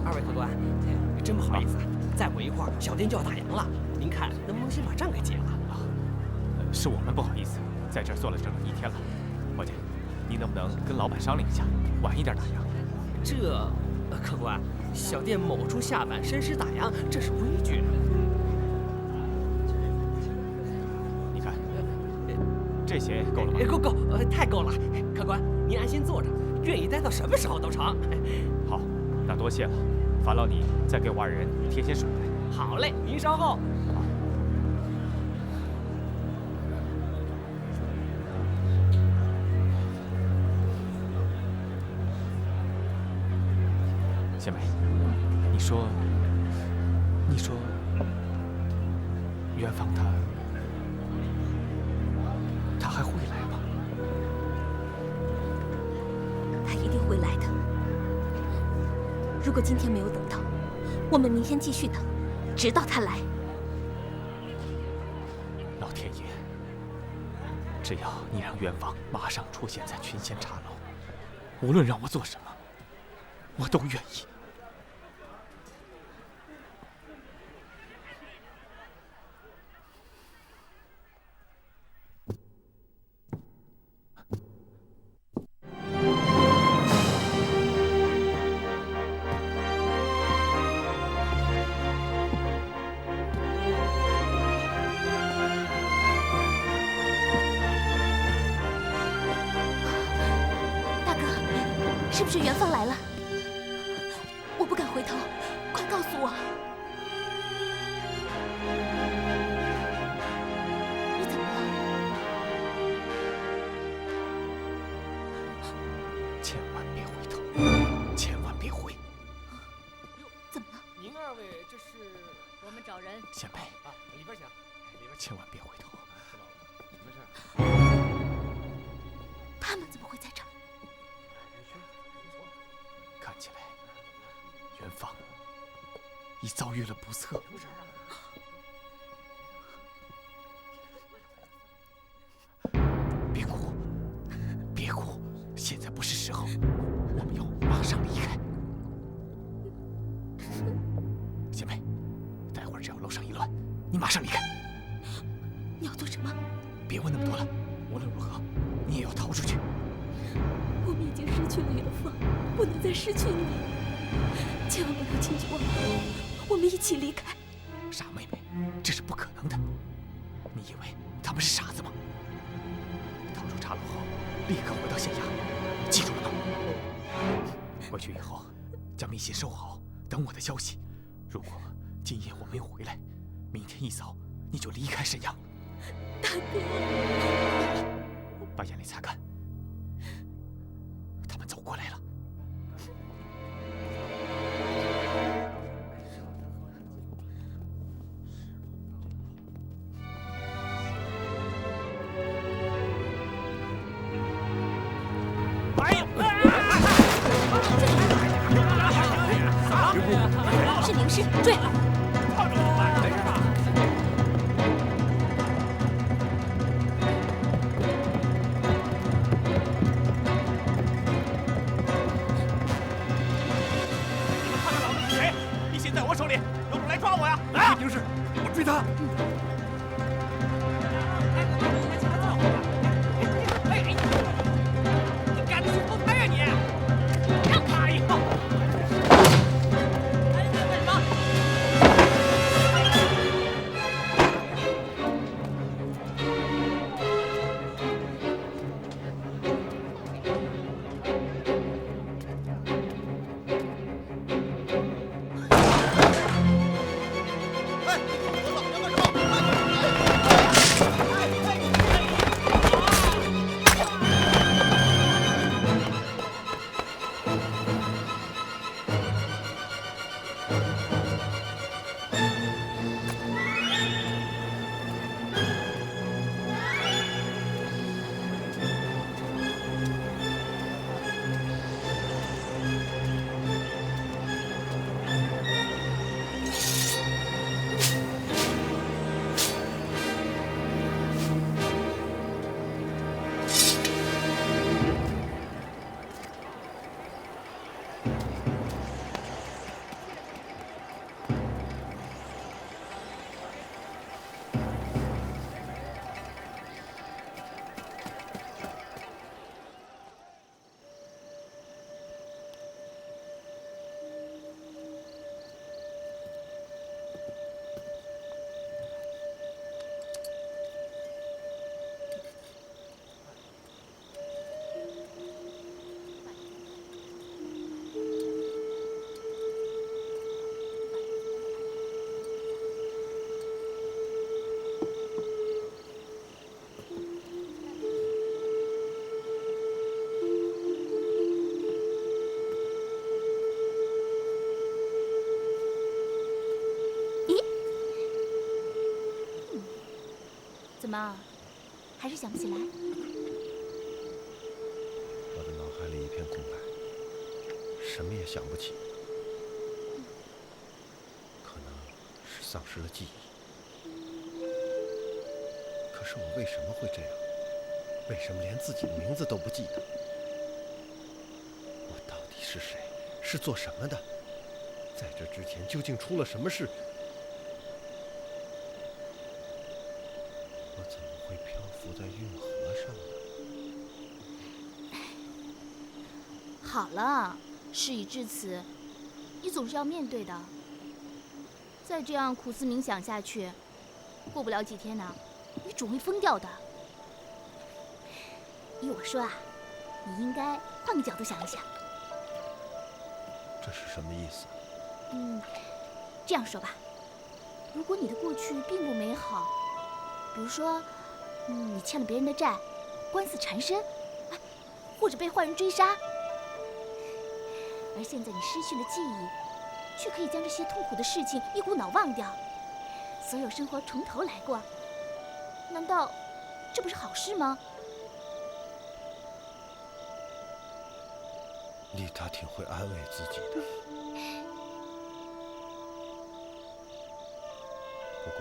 二位客官，真不好意思，再过一会儿小店就要打烊了，您看能不能先把账给结了？是我们不好意思，在这儿坐了整整1天了。伙计，您能不能跟老板商量一下，晚一点打烊？这，客官，小店某处下班申时打烊，这是规矩。你看，这些够了吗？够，太够了。客官，您安心坐着，愿意待到什么时候都成。好，那多谢了，烦劳你再给我2人添些水来。好嘞，您稍后。谢梅，你说，元芳他还会来吗？他一定会来的。如果今天没有等到，我们明天继续等，直到他来。老天爷，只要你让元王马上出现在群仙茶楼，无论让我做什么，我都愿意。是不是元芳来了？我不敢回头，快告诉我！你怎么了？千万别回头，千万别回！怎么了？您二位这是？我们找人。贤妹啊，里边请，里边千万别回头。什么事？他们怎么会在这儿？看起来，元芳已遭遇了不测。什么事啊？别哭，别哭，现在不是时候，我们要马上离开。贤妹，待会儿只要楼上一乱，你马上离开。你要做什么？别问那么多了，无论如何，你也要逃出去。我们已经失去了元芳，不能再失去你。千万不要轻举妄动，我们一起离开。傻妹妹，这是不可能的。你以为他们是傻子吗？逃出茶楼后，立刻回到县衙，记住了吗？回去以后，将密信收好，等我的消息。如果今夜我没有回来，明天一早你就离开沈阳。大哥，把眼泪擦干。他们走过来了。哎呀！是宁氏，追！在我手里，有种来抓我呀！来，宁氏，我追他。你干的是偷拍呀你！让开！哎呀，干什么？怎么，还是想不起来？我的脑海里一片空白，什么也想不起，可能是丧失了记忆。可是我为什么会这样？为什么连自己的名字都不记得？我到底是谁？是做什么的？在这之前究竟出了什么事？我怎么会漂浮在运河上呢？好了，事已至此，你总是要面对的。再这样苦思冥想下去，过不了几天呢，你总会疯掉的。依我说啊，你应该换个角度想一想。这是什么意思？这样说吧，如果你的过去并不美好，比如说，你欠了别人的债，官司缠身，或者被坏人追杀，而现在你失去了记忆，却可以将这些痛苦的事情一股脑忘掉，所有生活从头来过，难道这不是好事吗？丽塔挺会安慰自己的。不过，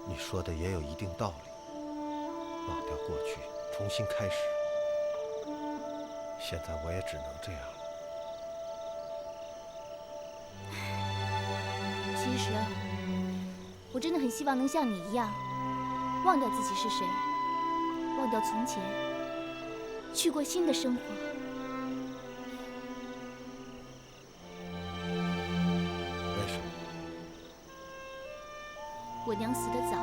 你说的也有一定道理。忘掉过去，重新开始。现在我也只能这样了。其实，我真的很希望能像你一样，忘掉自己是谁，忘掉从前，去过新的生活。为什么？我娘死得早，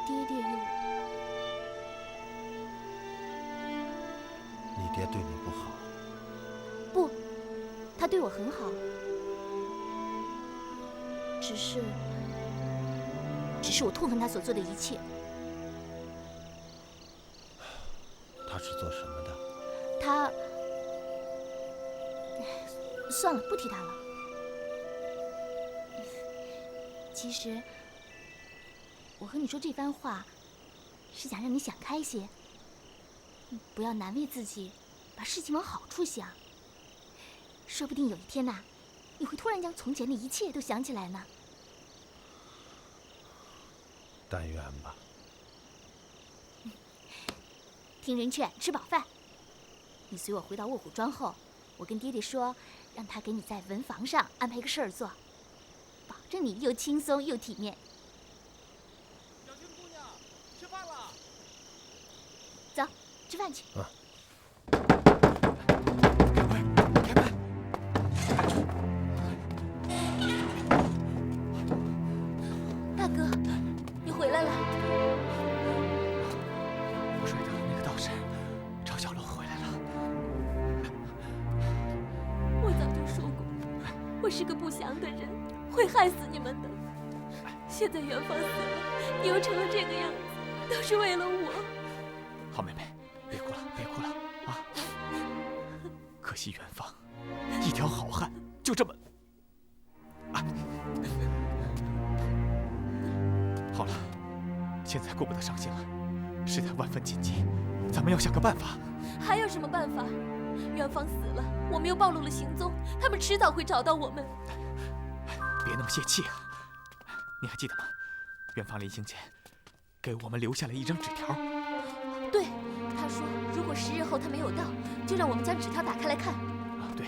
爹爹又……你爹对你不好？不，他对我很好，只是我痛恨他所做的一切。他是做什么的？他……算了，不提他了。其实，我和你说这番话，是想让你想开些，不要难为自己，把事情往好处想。说不定有一天呐，你会突然将从前的一切都想起来呢。但愿吧。听人劝，吃饱饭。你随我回到卧虎庄后，我跟爹爹说，让他给你在文房上安排个事儿做，保证你又轻松又体面。小青姑娘，吃饭了。走，吃饭去。大哥，你回来了。我睡的那个道士赵小楼回来了。我早就说过，我是个不祥的人，会害死你们的。现在元芳死了，你又成了这个样子，都是为了我。好妹妹，别哭了，别哭了啊！可惜元芳，一条好汉就这么……好了，现在顾不得伤心了，事态万分紧急，咱们要想个办法。还有什么办法？元芳死了，我们又暴露了行踪，他们迟早会找到我们。别那么泄气啊！你还记得吗？元芳临行前给我们留下了一张纸条。对，他说如果10日后他没有到，就让我们将纸条打开来看。对。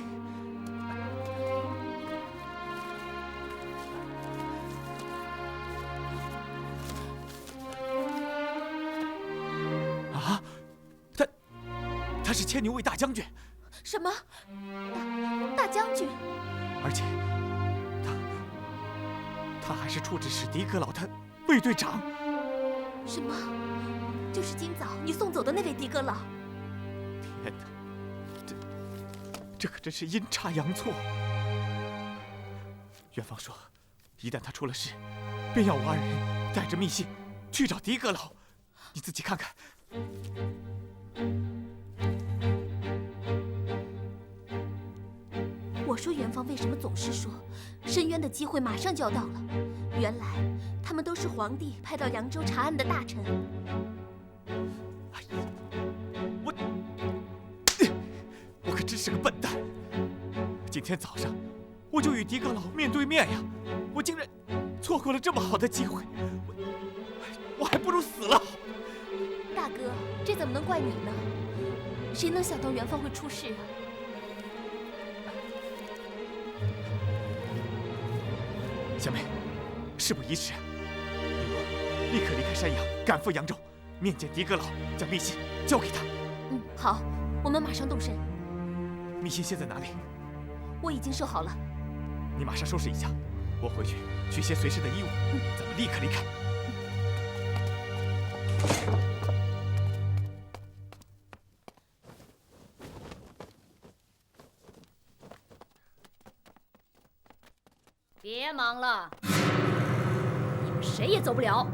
啊，他是牵牛卫大将军。什么？大将军？而且他还是处置使狄格老的卫队长。什么？就是今早你送走的那位狄格老？天哪，这可真是阴差阳错。元芳说，一旦他出了事，便要我2人带着密信去找狄格老。你自己看看。我说元芳为什么总是说申冤的机会马上就要到了？原来他们都是皇帝派到扬州查案的大臣。哎呀，我可真是个笨蛋！今天早上我就与狄格老面对面呀，我竟然错过了这么好的机会。还不如死了好。大哥，这怎么能怪你呢？谁能想到元芳会出事啊？小妹，事不宜迟，你我立刻离开山阳，赶赴扬州，面见狄阁老，将密信交给他。嗯，好，我们马上动身。密信现在哪里？我已经收好了。你马上收拾一下，我回去取些随身的衣物，咱们立刻离开。别忙了，你们谁也走不了。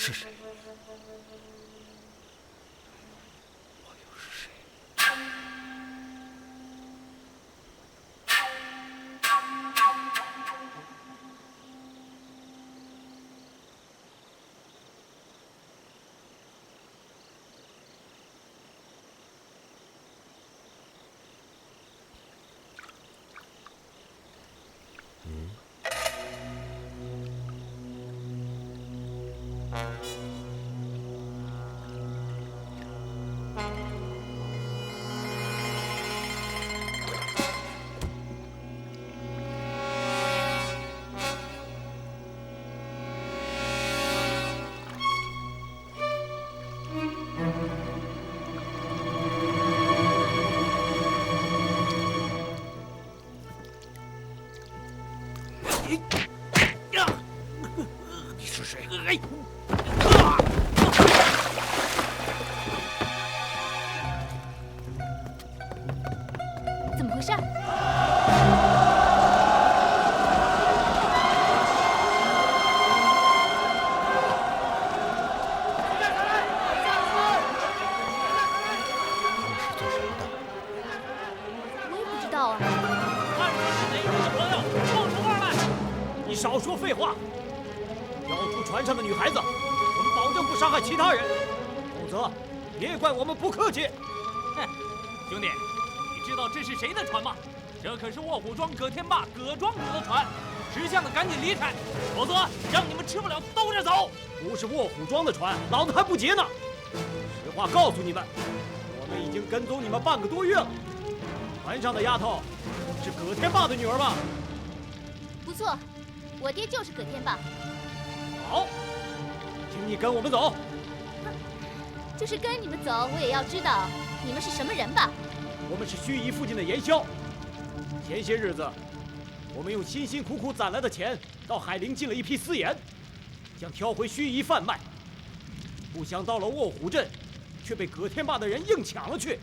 是谁？我又是谁？你是谁？怎么回事？我也不知道啊。看你是哪国的朋友，放出话来！你少说废话！交出船上的女孩子，我们保证不伤害其他人，否则别怪我们不客气。哼，兄弟，你知道这是谁的船吗？这可是卧虎庄葛天霸葛庄主的船，识相的赶紧离开，否则让你们吃不了兜着走。不是卧虎庄的船，老子还不劫呢！实话告诉你们，我们已经跟踪你们半个多月了。船上的丫头是葛天霸的女儿吧？不错，我爹就是葛天霸。好，请你跟我们走。就是跟你们走，我也要知道你们是什么人吧？我们是盱眙附近的盐枭。前些日子，我们用辛辛苦苦攒来的钱到海陵进了一批私盐，想挑回盱眙贩卖。不想到了卧虎镇，却被葛天霸的人硬抢了去，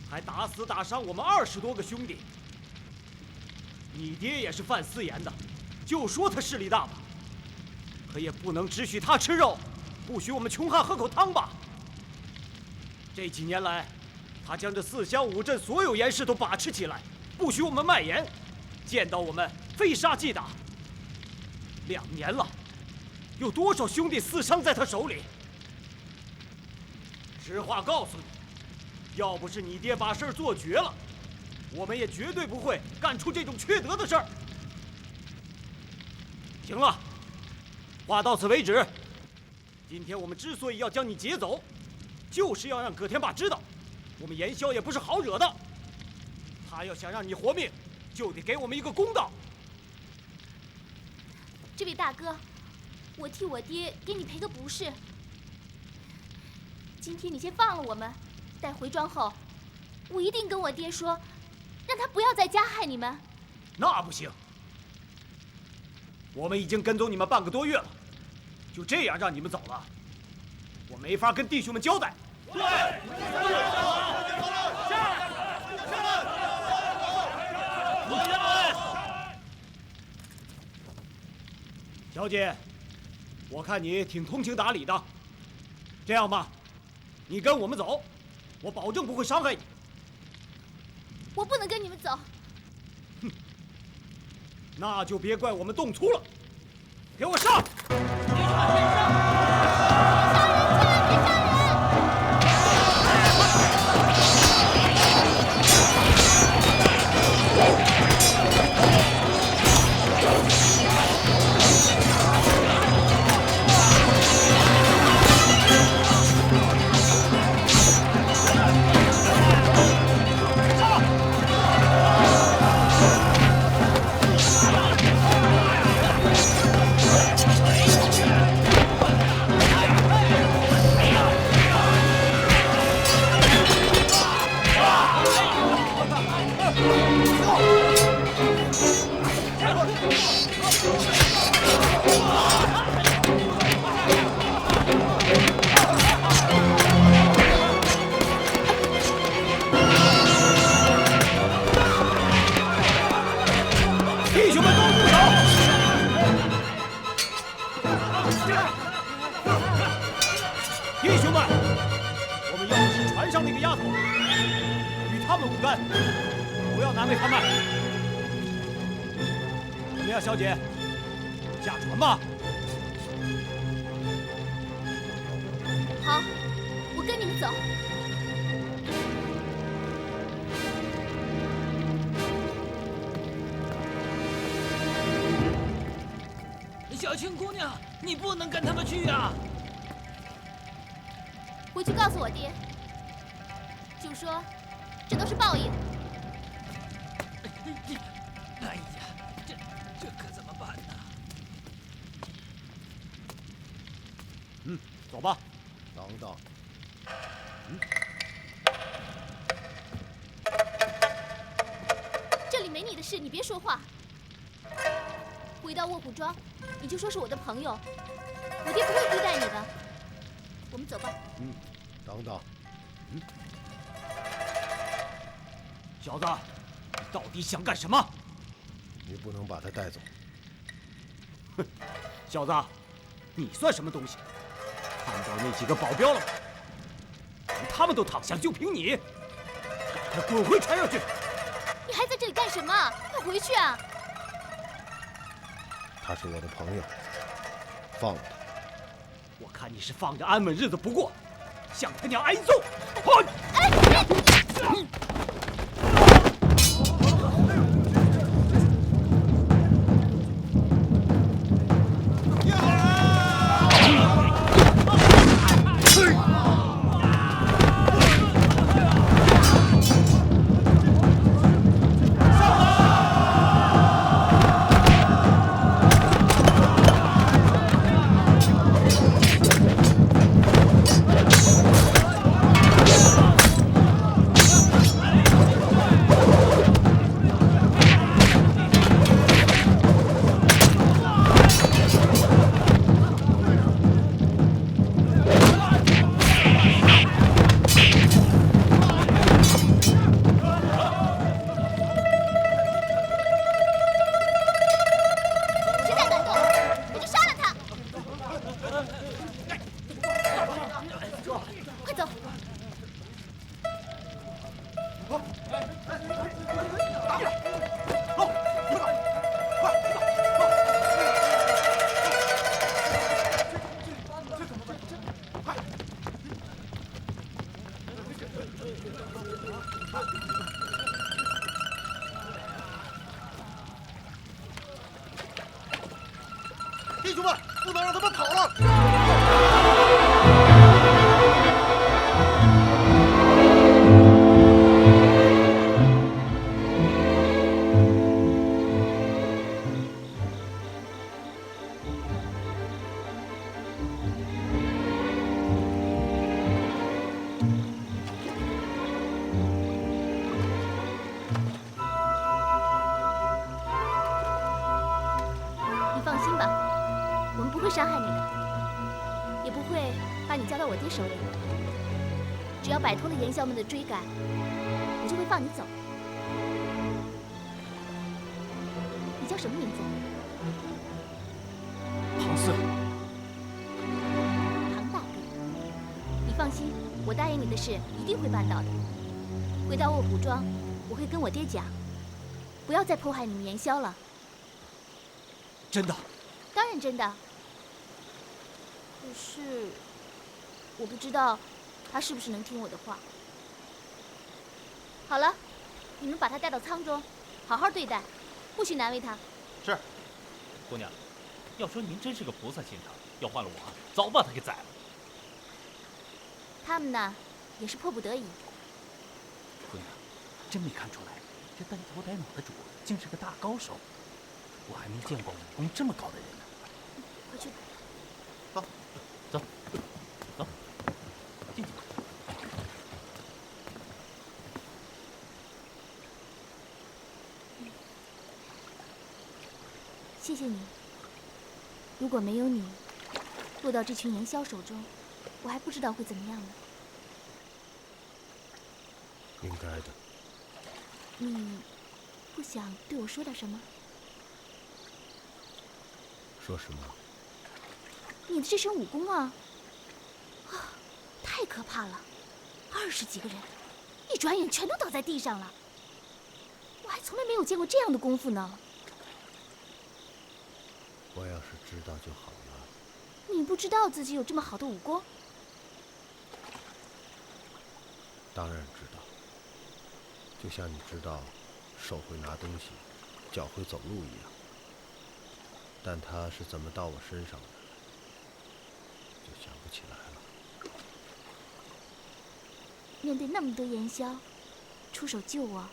还打死打伤我们20多个兄弟。你爹也是贩私盐的，就说他势力大吧，可也不能只许他吃肉，不许我们穷汉喝口汤吧。这几年来，他将这4乡5镇所有盐市都把持起来，不许我们卖盐，见到我们非杀即打。2年了，有多少兄弟死伤在他手里？实话告诉你，要不是你爹把事儿做绝了，我们也绝对不会干出这种缺德的事儿。行了，话到此为止。今天我们之所以要将你劫走，就是要让葛天霸知道，我们盐枭也不是好惹的。他要想让你活命，就得给我们一个公道。这位大哥，我替我爹给你赔个不是。今天你先放了我们，待回庄后，我一定跟我爹说，让他不要再加害你们。那不行，我们已经跟踪你们半个多月了，就这样让你们走了，我没法跟弟兄们交代。对，小姐，我看你挺通情达理的。这样吧，你跟我们走，我保证不会伤害你。我不能跟你们走。哼，那就别怪我们动粗了。给我上！弟兄们都住手！弟兄们，我们要的是船上那个丫头，与他们无干，不要难为他们。怎么样，小姐？下船吧。好，我跟你们走。小青姑娘，你不能跟他们去啊！回去告诉我爹，就说这都是报应。哎呀，这可怎么办呢？走吧。等等。这里没你的事，你别说话。回到卧虎庄，你就说是我的朋友，我爹不会亏待你的。我们走吧。等等。小子，你到底想干什么？你不能把他带走。哼，小子，你算什么东西？看到那几个保镖了吗？连他们都躺下，就凭你，让他滚回船上去！你还在这里干什么？快回去啊！他是我的朋友，放了他。我看你是放着安稳日子不过，想他娘挨揍！弟兄们，不能让他们跑了！你放心吧，我们不会伤害你的。也不会把你交到我爹手里。只要摆脱了盐枭们的追赶，我就会放你走。你叫什么名字？唐四。唐大哥，你放心，我答应你的事一定会办到的。回到卧虎庄，我会跟我爹讲，不要再迫害你们盐枭了。真的？当然真的。可是，我不知道他是不是能听我的话。好了，你们把他带到舱中，好好对待，不许难为他。是。姑娘，要说您真是个菩萨心肠，要换了我，早把他给宰了。他们呢，也是迫不得已。姑娘，真没看出来，这呆头呆脑的主竟是个大高手。我还没见过武功这么高的人呢。快去。走，走，走，进去吧。谢谢你。如果没有你，落到这群盐枭手中，我还不知道会怎么样呢。应该的。你不想对我说点什么？说什么？你的这身武功啊，太可怕了！20几个人，一转眼全都倒在地上了。我还从来没有见过这样的功夫呢。我要是知道就好了。你不知道自己有这么好的武功？当然知道。就像你知道，手会拿东西，脚会走路一样。但他是怎么到我身上的，就想不起来了。面对那么多盐枭，出手救我，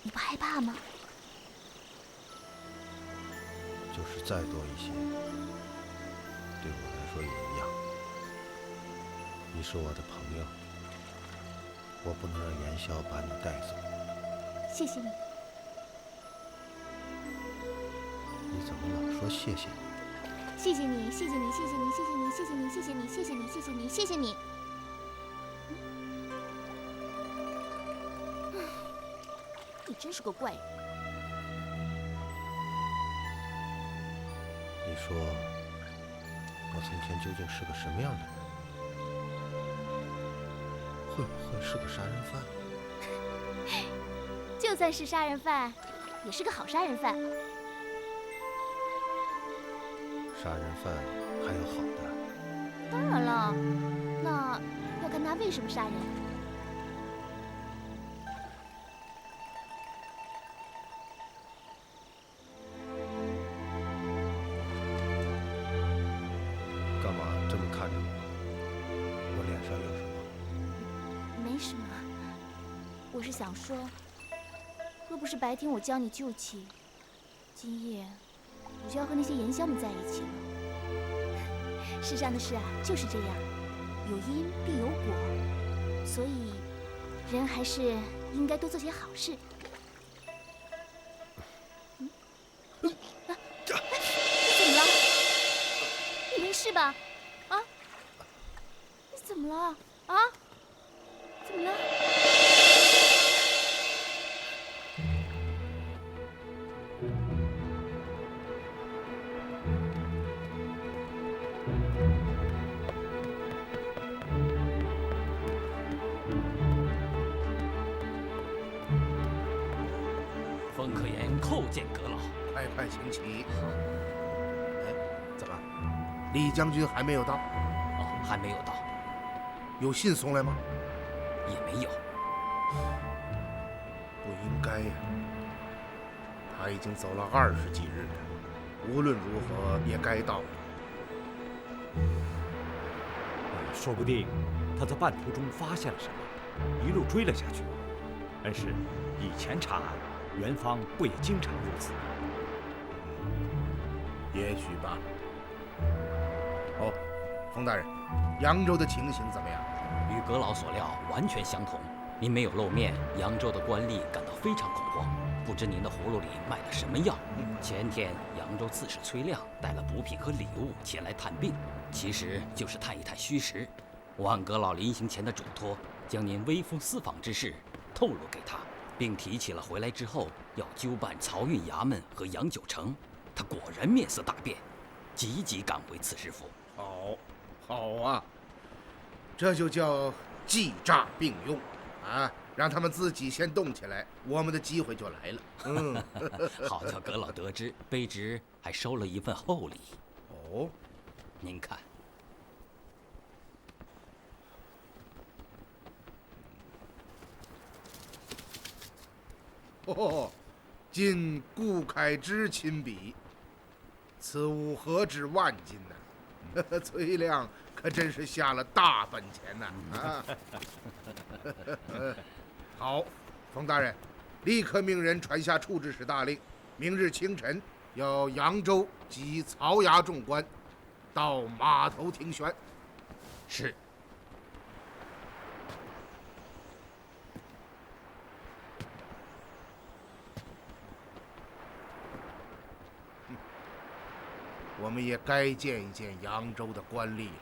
你不害怕吗？就是再多一些，对我来说也一样。你是我的朋友，我不能让盐枭把你带走。谢谢你。你怎么老说谢谢你？谢谢你，谢谢你，谢谢你，谢谢你，谢谢你，谢谢你，谢谢你，谢谢你，谢谢你。你真是个怪人。你说我从前究竟是个什么样的人？会不会是个杀人犯？就算是杀人犯，也是个好杀人犯。杀人犯还有好的？当然了，那要看他为什么杀人。干嘛这么看着我？我脸上有什么？没什么，我是想说，若不是白天我教你救气，今夜我就要和那些盐枭们在一起了。世上的事啊，就是这样，有因必有果，所以人还是应该多做些好事。你怎么了？你没事吧？啊？你怎么了？啊？怎么了？风可言叩见阁老。快快请起。哎，怎么，李将军还没有到？哦，还没有到。有信送来吗？也没有。不应该呀。他已经走了20几日了，无论如何也该到。说不定他在半途中发现了什么，一路追了下去。恩师，以前查案，元芳不也经常如此？也许吧。哦，冯大人，扬州的情形怎么样？与阁老所料完全相同。您没有露面，扬州的官吏感到非常恐慌。不知您的葫芦里卖的什么药？前天扬州刺史崔亮带了补品和礼物前来探病，其实就是探一探虚实。万阁老临行前的嘱托，将您微服私访之事透露给他，并提起了回来之后要纠办漕运衙门和杨九成。他果然面色大变，急急赶回刺史府。好啊，这就叫计诈并用啊！让他们自己先动起来，我们的机会就来了。好叫阁老得知，卑职还收了一份厚礼。您看。今顾恺之亲笔，此物何止万金呐！崔亮可真是下了大本钱呐！好，冯大人，立刻命人传下处置使大令，明日清晨要扬州及曹衙众官到码头听宣。是。我们也该见一见扬州的官吏了。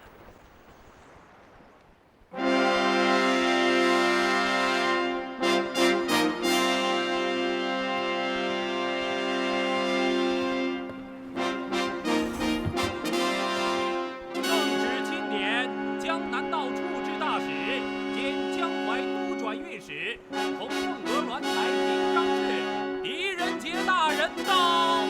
正值今年，江南道处置大使兼江淮都转运使同凤阁鸾台平章事狄仁杰大人到。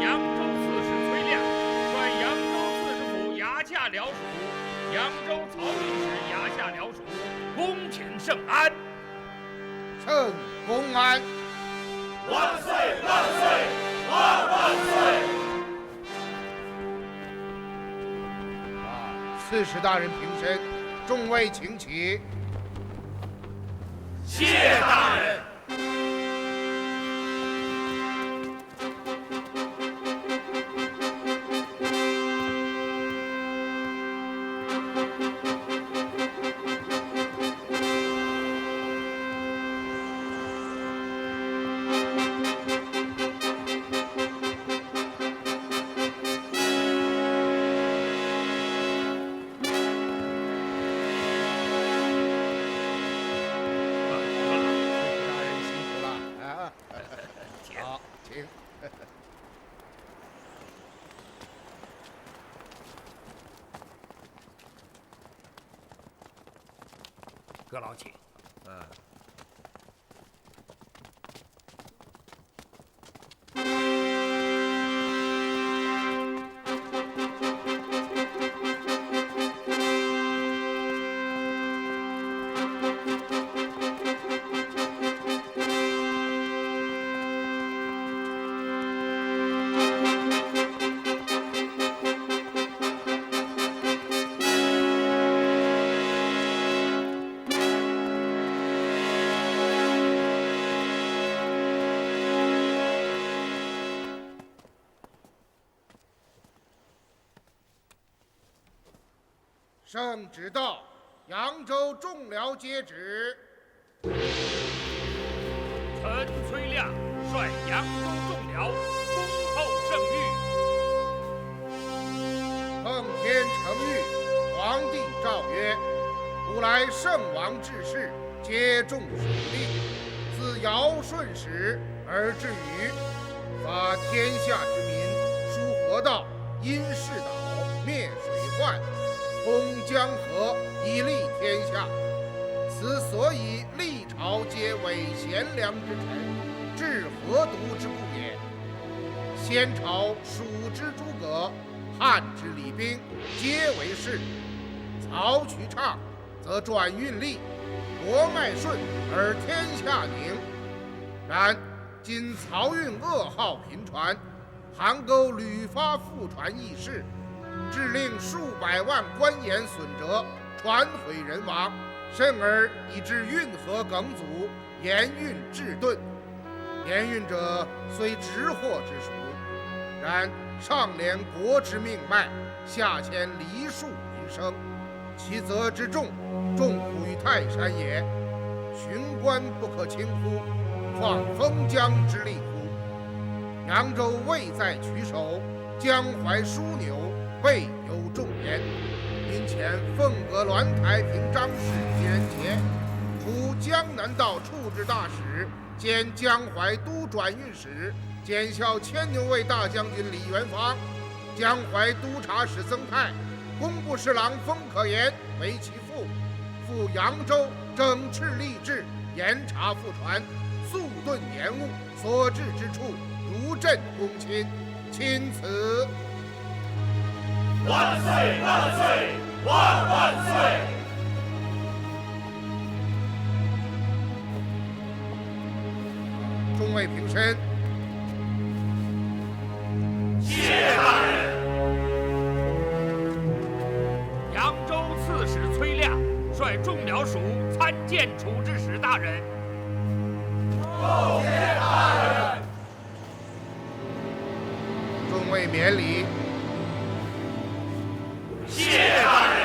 扬州刺史崔亮率扬州刺史府衙下僚属、扬州漕运使衙下僚属恭请圣安。圣公安，万岁万岁万万岁！刺史大人平身，众位请起。谢大人。阁老请。圣旨到，扬州众僚接旨。臣崔亮率扬州众僚恭候圣谕。奉天承谕，皇帝诏曰：古来圣王治世，皆重属地，自尧舜始而至于发天下之民，疏河道，因世岛，灭水患，通江河，以利天下。此所以历朝皆为贤良之臣，治河渎之故也。先朝蜀之诸葛，汉之李冰，皆为士。曹渠畅，则转运利，国脉顺而天下宁。然今漕运噩耗频传，邗沟屡发复传异事，致令数百万官盐损折，船毁人亡，甚而以致运河梗阻，盐运滞顿。盐运者虽直货之属，然上连国之命脉，下牵梨树民生，其责之重，重乎于泰山也。巡官不可轻忽，况封疆之利乎？扬州未在取守，江淮枢纽备有重言，因遣凤阁鸾台平章事狄仁杰，除江南道处置大使兼江淮都转运使，检校牵牛卫大将军李元芳，江淮督察使曾泰，工部侍郎封可言为其父，赴扬州整饬吏治，严查复传，速顿延误，所至之处如朕恭亲，钦此。万岁！万岁！万万岁！众位平身。谢大人。扬州刺史崔亮率众僚属参见处置使大人。叩见大人。众位免礼。谢大人。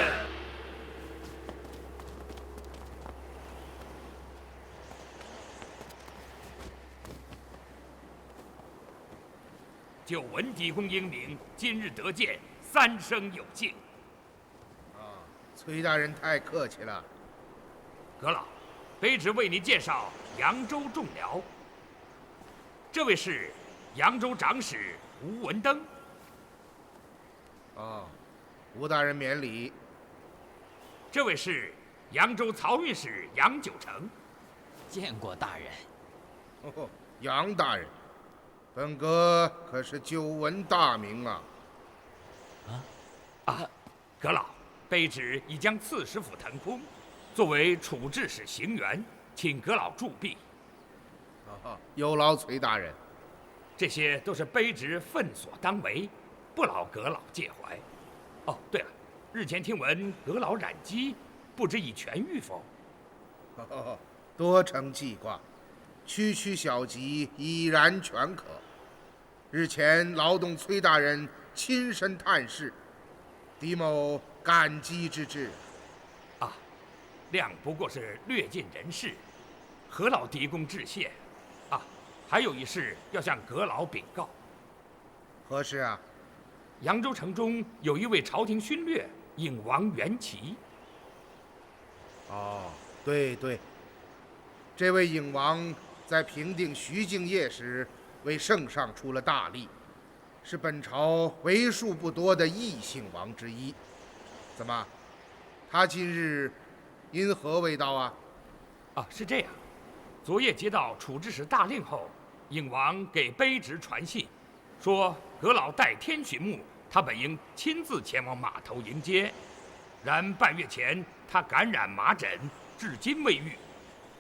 久闻狄公英明，今日得见，三生有幸。崔大人太客气了。阁老，卑职为您介绍扬州众僚。这位是扬州长史吴文登。吴大人免礼。这位是扬州漕运使杨九成。见过大人。杨大人，本阁可是久闻大名啊！阁老，卑职已将刺史府腾空，作为处置使行辕，请阁老助臂。有劳崔大人。这些都是卑职分所当为，不劳阁老介怀。哦，对了，日前听闻阁老染疾，不知已痊愈否？多承记挂，区区小疾已然全可。日前劳动崔大人亲身探视，狄某感激之至。亮不过是略尽人事，何老狄公致谢。还有一事要向阁老禀告。何事啊？扬州城中有一位朝廷勋略，颖王袁齐。对，这位颖王在平定徐敬业时为圣上出了大力，是本朝为数不多的异姓王之一。怎么，他今日因何未到啊？是这样，昨夜接到处置使大令后，颖王给卑职传信，说阁老待天巡墓，他本应亲自前往码头迎接，然半月前他感染麻疹，至今未愈。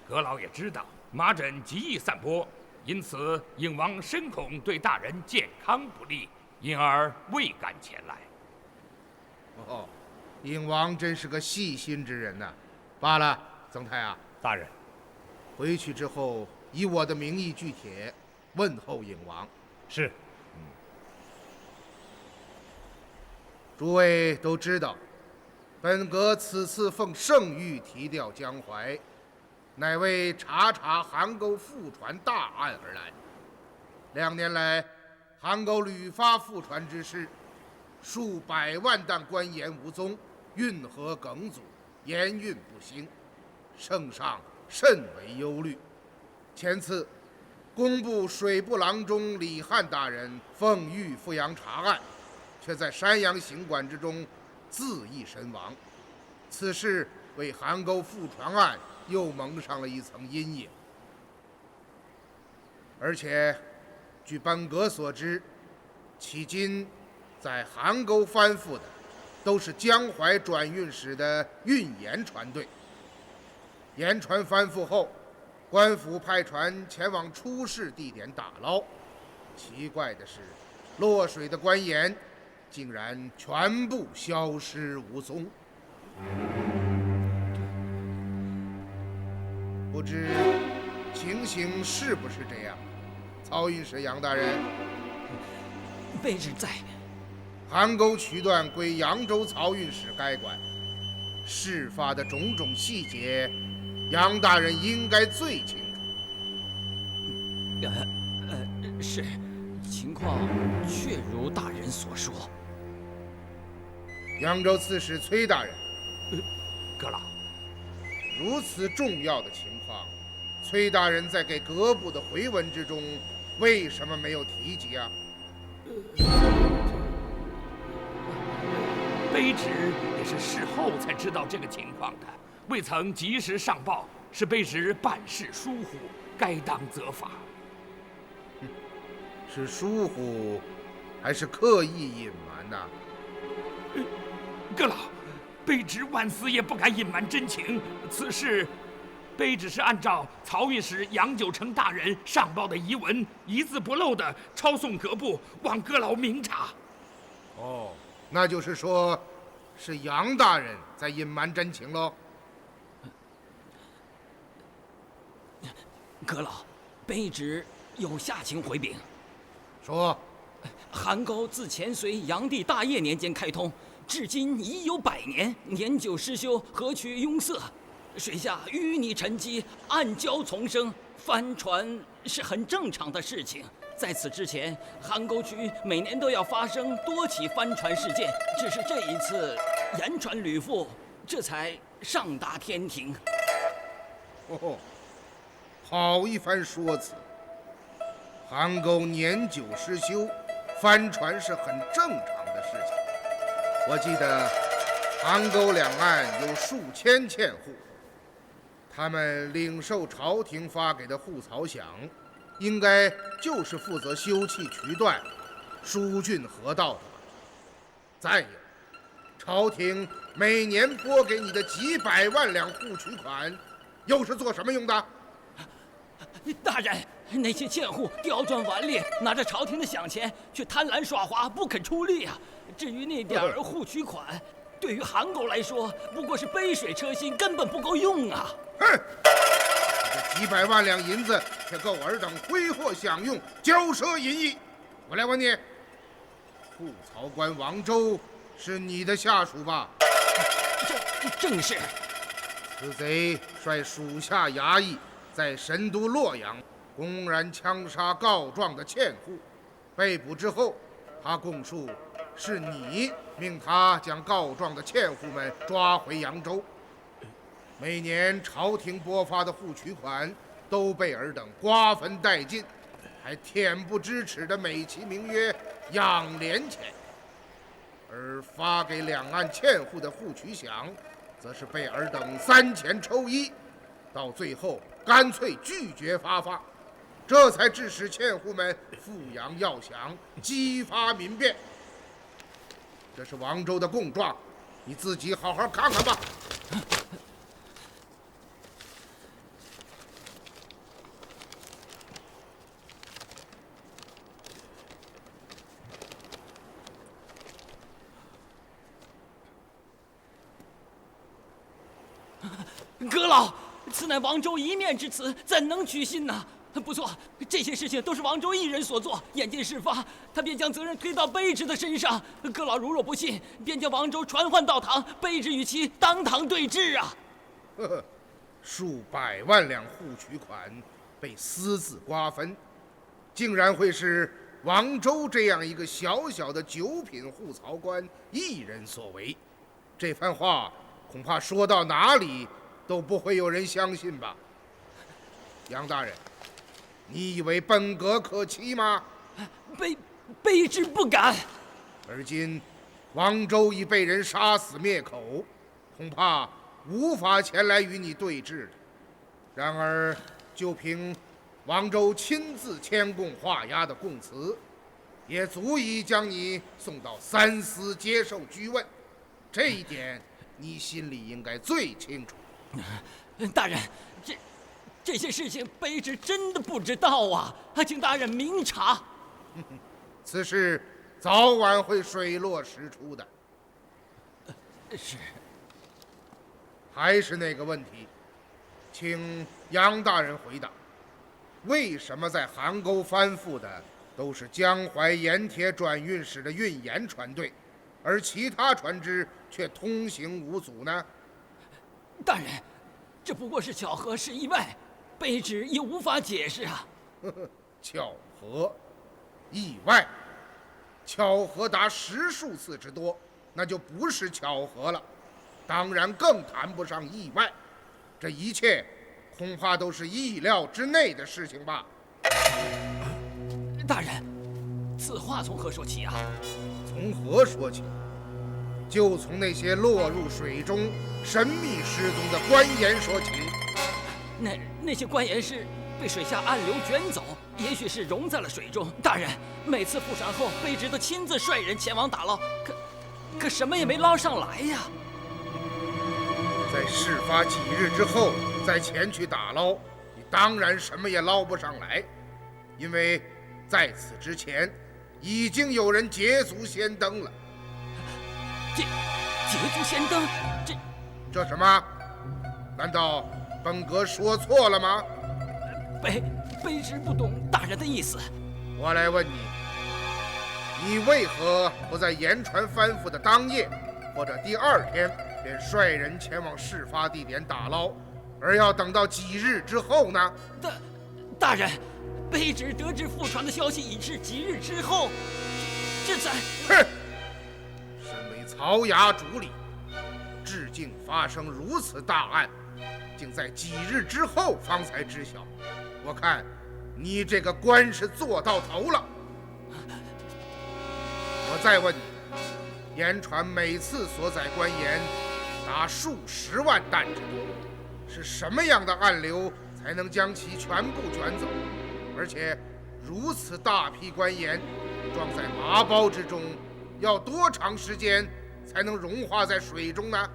阁老也知道麻疹极易散播，因此颖王深恐对大人健康不利，因而未敢前来。颖王真是个细心之人呐。罢了，曾太啊，大人，回去之后以我的名义具帖问候颖王。是。诸位都知道，本阁此次奉圣谕提调江淮，乃为查韩沟覆船大案而来。2年来，韩沟屡发覆船之事，数百万担官盐无踪，运河梗阻，盐运不兴，圣上甚为忧虑。前次，工部水部郎中李翰大人奉谕赴扬查案，却在山阳行馆之中自缢身亡。此事为韩沟覆船案又蒙上了一层阴影。而且，据本阁所知，迄今在韩沟翻覆的都是江淮转运使的运盐船队。盐船翻覆后，官府派船前往出事地点打捞。奇怪的是，落水的官盐竟然全部消失无踪。不知情形是不是这样？漕运使杨大人，卑职在。韩沟渠段归扬州漕运使该管，事发的种种细节，杨大人应该最清楚。是，情况确如大人所说。扬州刺史崔大人，阁老，如此重要的情况，崔大人在给阁部的回文之中，为什么没有提及啊？卑职也是事后才知道这个情况的，未曾及时上报，是卑职办事疏忽，该当责罚。是疏忽，还是刻意隐瞒呢？阁老，卑职万死也不敢隐瞒真情。此事，卑职是按照漕运使杨九成大人上报的遗文，一字不漏地抄送阁部，望阁老明察。哦，那就是说，是杨大人在隐瞒真情喽？阁老，卑职有下情回禀。说，邗沟自前隋炀帝大业年间开通，至今已有100年，年久失修，何取壅塞？水下淤泥沉积，暗礁丛生，帆船是很正常的事情。在此之前，邗沟区每年都要发生多起帆船事件，只是这一次言传屡复，这才上达天庭。哦，好一番说辞。邗沟年久失修，帆船是很正常的事情。我记得邗沟两岸有数千竪户，他们领受朝廷发给的户漕饷，应该就是负责修葺渠段、疏浚河道的吧。再有，朝廷每年拨给你的几百万两户渠款，又是做什么用的？大人，那些贱户刁钻顽劣，拿着朝廷的饷钱，却贪婪耍滑，不肯出力啊！至于那点户渠款，对于邗沟来说，不过是杯水车薪，根本不够用啊！哼！这几百万两银子却够尔等挥霍享用、骄奢淫逸。我来问你，户漕官王周是你的下属吧？正是。此贼率属下衙役在神都洛阳公然枪杀告状的竪户，被捕之后，他供述是你命他将告状的竪户们抓回扬州。每年朝廷拨发的户渠款都被尔等瓜分殆尽，还恬不知耻地美其名曰养廉钱，而发给两岸竪户的户渠饷，则是被尔等3钱抽一，到最后干脆拒绝发放，这才致使竪户们富阳要饷，激发民变。这是王周的供状，你自己好好看看吧。阁老，此乃王周一面之词，怎能取信呢？不错，这些事情都是王周一人所做。眼见事发，他便将责任推到卑职的身上。阁老如若不信，便将王周传唤到堂，卑职与其当堂对质啊！呵呵，数百万两户渠款被私自瓜分，竟然会是王周这样一个小小的9品户漕官一人所为？这番话恐怕说到哪里都不会有人相信吧？杨大人，你以为本阁可欺吗？卑职不敢。而今王周已被人杀死灭口，恐怕无法前来与你对峙了。然而，就凭王周亲自签供画押的供词，也足以将你送到3司接受拘问。这一点，你心里应该最清楚。大人，这些事情卑职真的不知道啊，请大人明察。此事早晚会水落石出的。是。还是那个问题，请杨大人回答：为什么在邗沟翻覆的都是江淮盐铁转运使的运盐船队，而其他船只却通行无阻呢？大人，这不过是巧合，是意外，卑职也无法解释啊。巧合，意外，巧合达10数次之多，那就不是巧合了，当然更谈不上意外。这一切恐怕都是意料之内的事情吧。大人，此话从何说起啊？从何说起？就从那些落入水中神秘失踪的官盐说起。那些官盐是被水下暗流卷走，也许是融在了水中。大人，每次复船后，卑职都亲自率人前往打捞，可什么也没捞上来呀。在事发几日之后再前去打捞，你当然什么也捞不上来，因为在此之前已经有人捷足先登了。捷足先登？这什么？难道本阁说错了吗？卑职不懂大人的意思。我来问你，你为何不在盐船翻覆的当夜或者第2天便率人前往事发地点打捞，而要等到几日之后呢？大人，卑职得知复船的消息已是几日之后，这才……哼！身为曹衙主理，至今发生如此大案，竟在几日之后方才知晓。我看你这个官是做到头了。我再问你，盐船每次所载官盐达数10万担之多，是什么样的暗流才能将其全部卷走？而且如此大批官盐装在麻包之中，要多长时间才能融化在水中呢？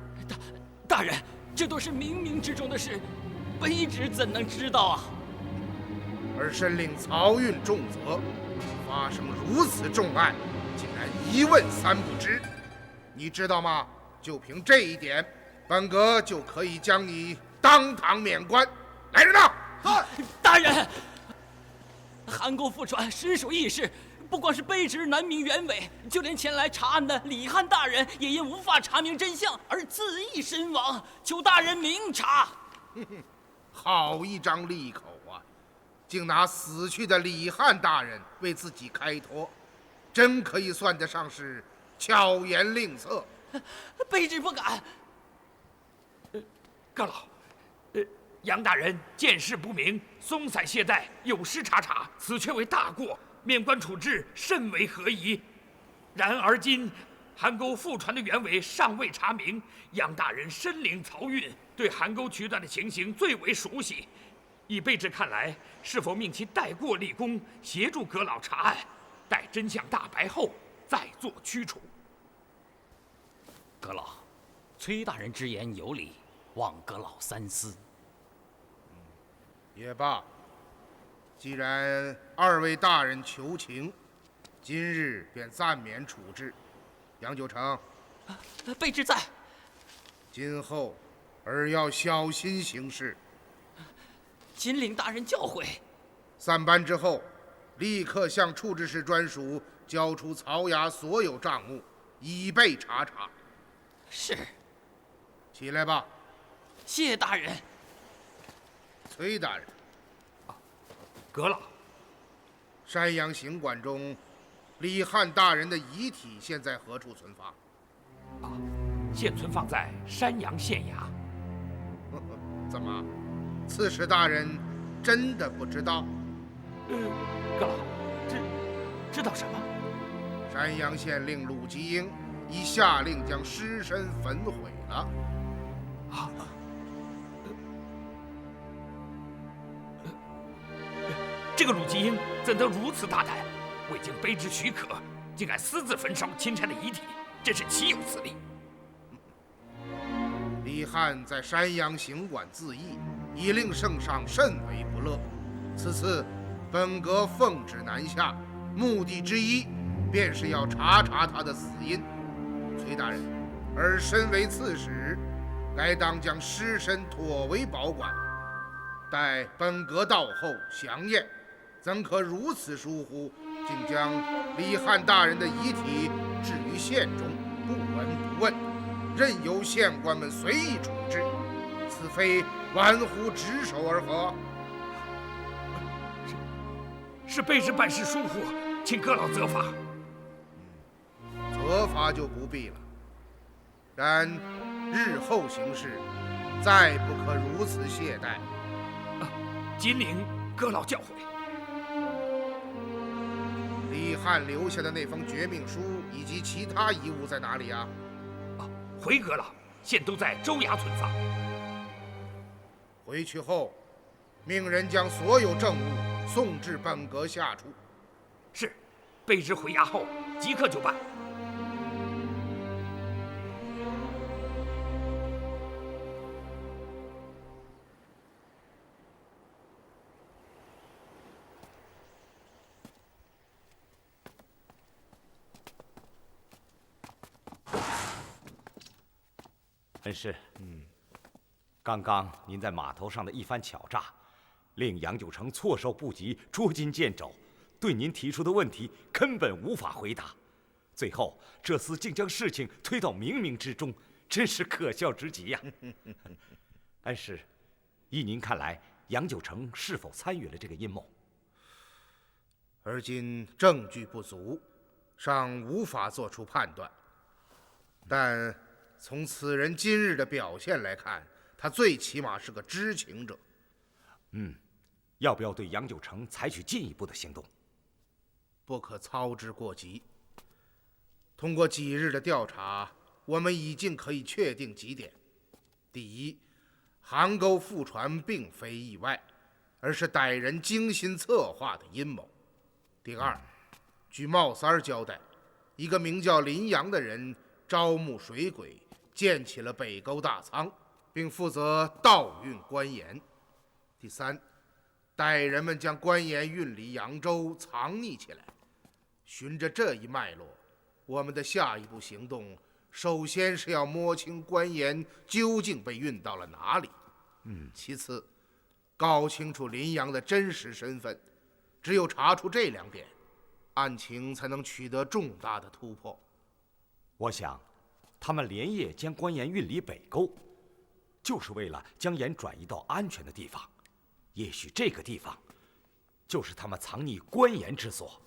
大人，这都是冥冥之中的事，卑职怎能知道啊？而身领漕运重责，发生如此重案，竟然一问3不知，你知道吗？就凭这一点，本阁就可以将你当堂免官。来人呐！大人，韩沟复船实属异事，不光是卑职难明原委，就连前来查案的李汉大人也因无法查明真相而自缢身亡，求大人明察。好一张利口啊！竟拿死去的李汉大人为自己开脱，真可以算得上是巧言令色。卑职不敢。阁老，杨大人见事不明，松散懈怠，有失察察，此却为大过，免官处置甚为合宜。然而今韩沟复船的原委尚未查明，杨大人身领漕运，对韩沟渠段的情形最为熟悉。以卑职看来，是否命其代过立功，协助阁老查案，待真相大白后再做驱除。阁老，崔大人之言有理，望阁老三思。也罢，既然2位大人求情，今日便暂免处置。杨九成，卑职在。今后儿要小心行事。谨领大人教诲。散班之后，立刻向处置室专属交出曹衙所有账目，以备查查。是。起来吧。谢大人。崔大人。阁老。山阳行馆中，李汉大人的遗体现在何处存放？现存放在山阳县衙。怎么？刺史大人真的不知道？阁老，知道什么？山阳县令鲁吉英已下令将尸身焚毁了。这个鲁吉英怎得如此大胆？未经卑职许可，竟敢私自焚烧钦差的遗体，真是岂有此理！李汉在山阳行馆自缢，已令圣上甚为不乐。此次本阁奉旨南下，目的之一便是要查查他的死因。崔大人，而身为刺史，该当将尸身妥为保管，待本阁到后详验。怎可如此疏忽，竟将李汉大人的遗体置于县中，不闻不问，任由县官们随意处置？此非玩忽职守而何？是卑职办事疏忽，请阁老责罚。责罚就不必了，然日后行事，再不可如此懈怠。谨领阁老教诲。李翰留下的那封绝命书以及其他遗物在哪里啊？回阁老，现都在州衙存放。回去后，命人将所有证物送至本阁下处。是，卑职回衙后即刻就办。恩师，刚刚您在码头上的一番巧诈，令杨九成措手不及，捉襟见肘，对您提出的问题根本无法回答，最后这厮竟将事情推到冥冥之中，真是可笑之极呀！恩师，依您看来，杨九成是否参与了这个阴谋？而今证据不足，尚无法做出判断，但从此人今日的表现来看，他最起码是个知情者。要不要对杨九成采取进一步的行动？不可操之过急。通过几日的调查，我们已经可以确定几点：第一，邗沟覆船并非意外，而是歹人精心策划的阴谋；第二，据茂三儿交代，一个名叫林阳的人招募水鬼，建起了北沟大仓，并负责盗运官盐；第三，歹人们将官盐运离扬州，藏匿起来。循着这一脉络，我们的下一步行动，首先是要摸清官盐究竟被运到了哪里。其次，搞清楚林阳的真实身份。只有查出这2点，案情才能取得重大的突破。我想，他们连夜将官盐运离北沟，就是为了将盐转移到安全的地方。也许这个地方，就是他们藏匿官盐之所。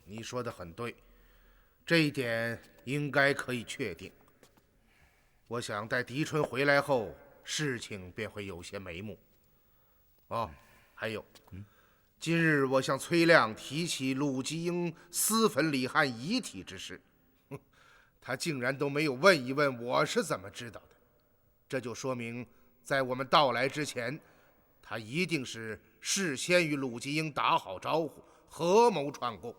你说的很对，这一点应该可以确定。我想待狄春回来后，事情便会有些眉目。还有，今日我向崔亮提起鲁吉英私焚李翰遗体之事，他竟然都没有问一问我是怎么知道的。这就说明，在我们到来之前，他一定是事先与鲁吉英打好招呼，合谋串供。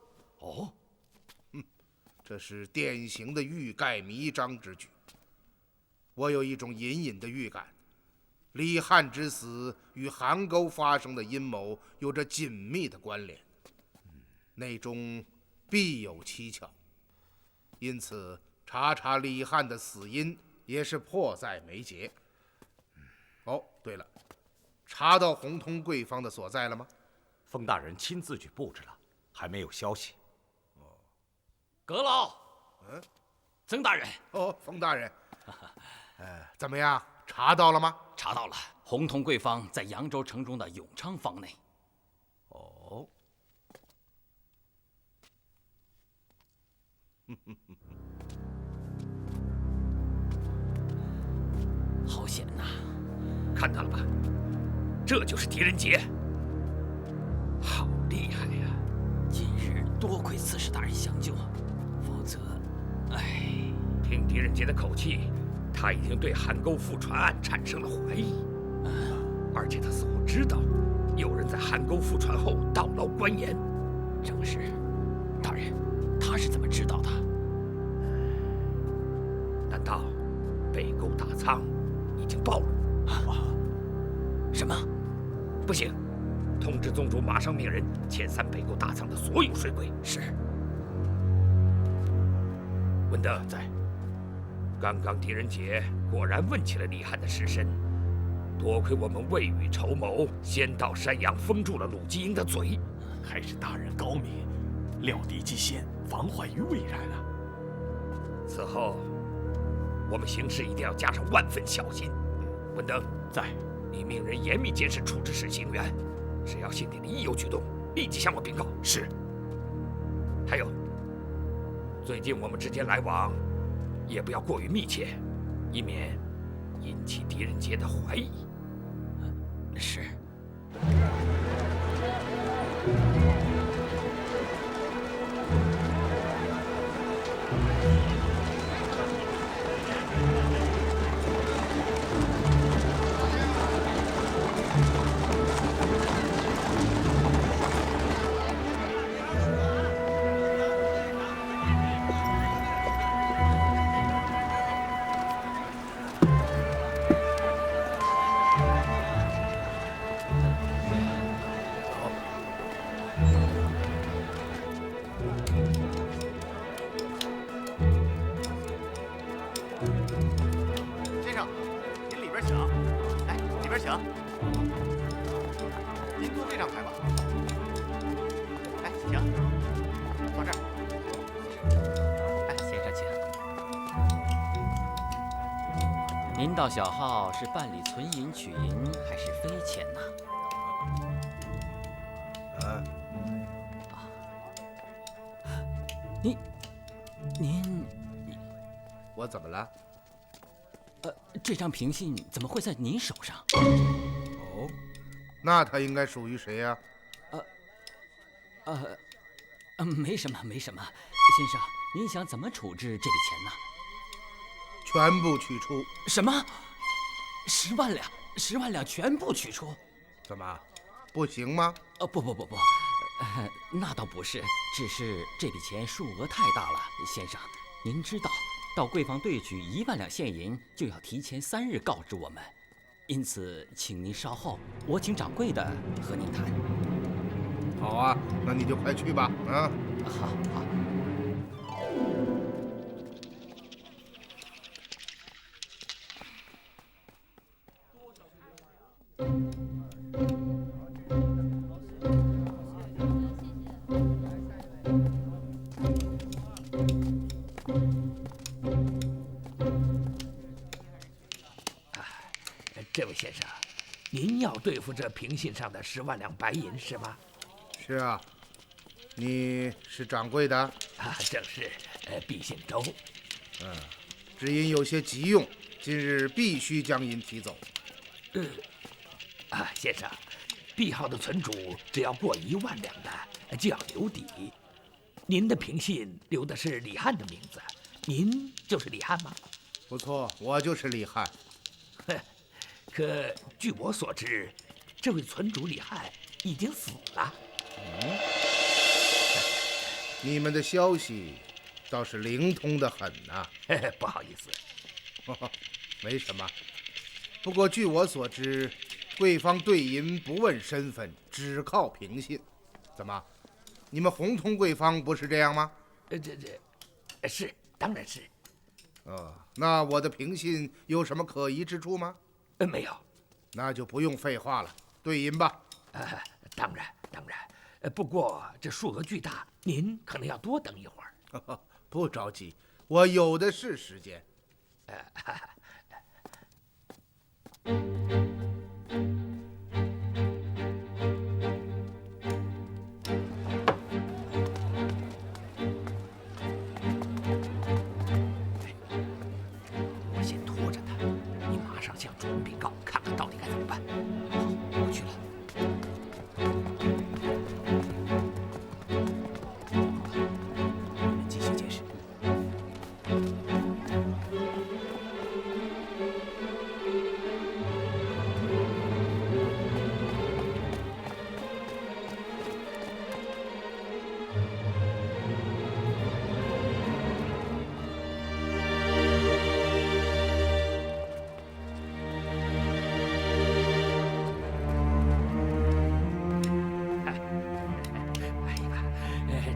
这是典型的欲盖弥彰之举。我有一种隐隐的预感，李翰之死与邗沟发生的阴谋有着紧密的关联，内中必有蹊跷。因此，查李翰的死因也是迫在眉睫。对了，查到洪通贵方的所在了吗？封大人亲自去布置了，还没有消息。阁老，曾大人，封大人，怎么样？查到了吗？查到了，洪通贵方在扬州城中的永昌坊内。好险呐！看到了吧？这就是狄仁杰，好厉害呀！今日多亏刺史大人相救，否则，听狄仁杰的口气，他已经对邗沟覆船案产生了怀疑，而且他似乎知道有人在邗沟覆船后盗捞官盐。正是，大人，他是怎么知道的？难道北沟大仓已经暴露？什么？不行！通知宗主马上命人遣散北沟大仓的所有水鬼。是。文德在。刚刚狄仁杰果然问起了李翰的尸身，多亏我们未雨绸缪，先到山阳封住了鲁吉英的嘴。还是大人高明，料敌即先，防患于未然啊！此后，我们行事一定要加上万分小心。文德，在。你命人严密监视处置室行员，只要信店里一有举动，立即向我禀告。是。还有，最近我们之间来往，也不要过于密切，以免引起狄仁杰的怀疑。是。先生，您里边请。来，里边请。您坐这张台吧。来，请，坐这儿。哎，先生请。您到小号是办理存银取银还是飞钱呢？您，我怎么了？这张凭信怎么会在您手上？哦，那它应该属于谁呀？没什么，没什么。先生，您想怎么处置这笔钱呢？全部取出。什么？10万两？10万两全部取出？怎么，不行吗？不，那倒不是，只是这笔钱数额太大了。先生，您知道，到贵坊兑取1万两现银，就要提前3日告知我们，因此，请您稍后，我请掌柜的和您谈。好啊，那你就快去吧。啊，好。这位先生，您要对付这凭信上的10万两白银是吗？是啊，你是掌柜的？正是，毕姓周。只因有些急用，今日必须将银提走。先生，毕号的存主只要过1万两的，就要留底。您的凭信留的是李汉的名字，您就是李汉吗？不错，我就是李汉。可据我所知，这位存主李汉已经死了。你们的消息倒是灵通得很呐。不好意思。没什么。不过据我所知，贵方兑银不问身份，只靠凭信。怎么，你们红通贵方不是这样吗？是，当然是。那我的凭信有什么可疑之处吗？没有。那就不用废话了，兑银吧。当然。不过这数额巨大，您可能要多等一会儿。不着急，我有的是时间。我先拖着他，你马上向主人禀告，看看到底该怎么办。好，我去了。继续监视。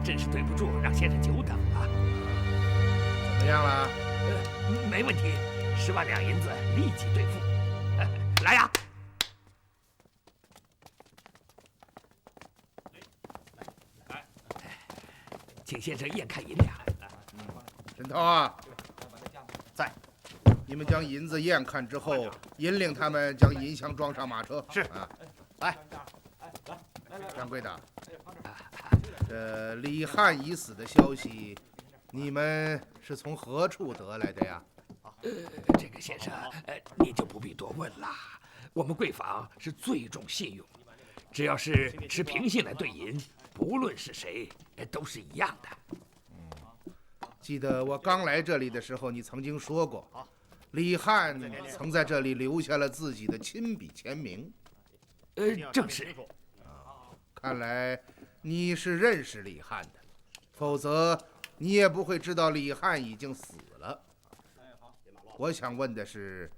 真是对不住，让先生久等了。怎么样了？没问题，10万两银子立即兑付。来呀！请先生验看银两。沈涛啊，在。你们将银子验看之后，引领他们将银箱装上马车。是啊，来，掌柜的，这李汉已死的消息，你们是从何处得来的呀？这个先生，你就不必多问了。我们贵坊是最重信用，只要是持凭信来兑银，不论是谁，都是一样的。记得我刚来这里的时候，你曾经说过，李汉曾在这里留下了自己的亲笔签名。正是。看来你是认识李汉的，否则你也不会知道李汉已经死了。我想问的是，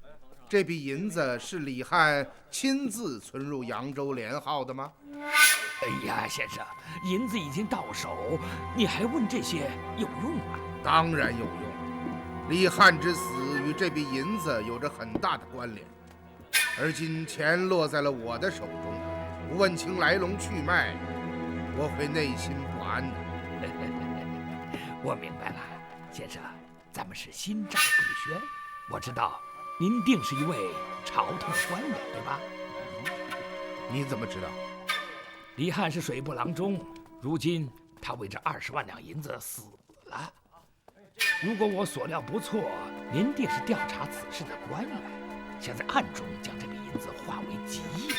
这笔银子是李汉亲自存入扬州连号的吗？哎呀，先生，银子已经到手，你还问这些有用吗？当然有用。李汉之死与这笔银子有着很大的关联，而今钱落在了我的手中，不问清来龙去脉，我会内心不安的。我明白了，先生，咱们是新战不宣。我知道您定是一位朝廷的官员，对吧？你怎么知道？李汉是水部郎中，如今他为这20万两银子死了。如果我所料不错，您定是调查此事的官员，想在暗中将这笔银子化为己有。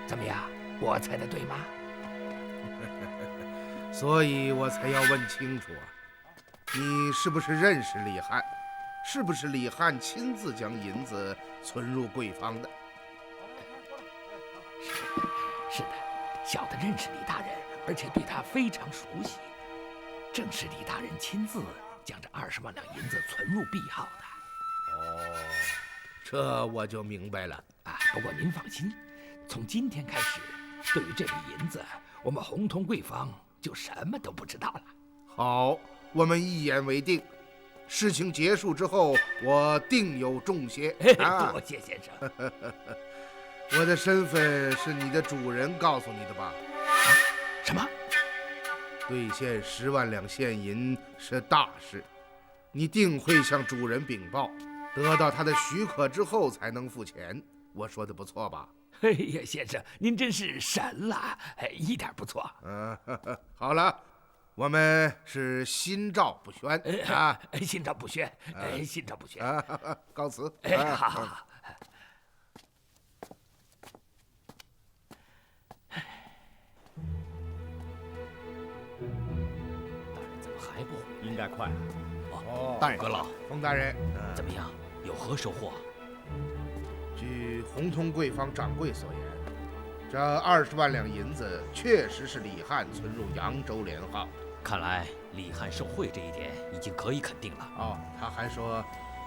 怎么样，我猜得对吗？所以我才要问清楚啊，你是不是认识李汉？是不是李汉亲自将银子存入贵坊的？是的，小的认识李大人，而且对他非常熟悉。正是李大人亲自将这20万两银子存入币号的。哦，这我就明白了。不过您放心，从今天开始，对于这笔银子，我们洪通贵坊就什么都不知道了。好，我们一言为定。事情结束之后，我定有重谢。多谢先生。我的身份是你的主人告诉你的吧？什么？兑现10万两现银是大事，你定会向主人禀报，得到他的许可之后才能付钱。我说的不错吧？哎呀，先生，您真是神了，一点不错。好了。我们是心照不宣啊！心照不宣，心照不宣。告辞。好好好。大人怎么还不回来？应该快了。大人，阁老，冯大人，怎么样？有何收获？据洪通贵坊掌柜所言，这20万两银子确实是李汉存入扬州连号。看来李汉受贿这一点已经可以肯定了。他还说，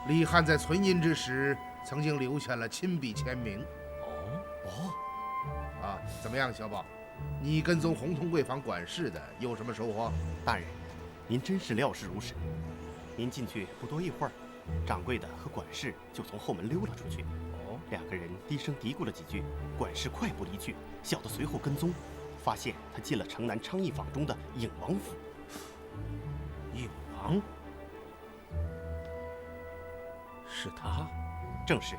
李汉在存银之时曾经留下了亲笔签名。怎么样，小宝？你跟踪洪通贵坊管事的有什么收获？大人，您真是料事如神。您进去不多一会儿，掌柜的和管事就从后门溜了出去。两个人低声嘀咕了几句，管事快步离去，小的随后跟踪，发现他进了城南昌邑坊中的颖王府。颖王？是他？正是。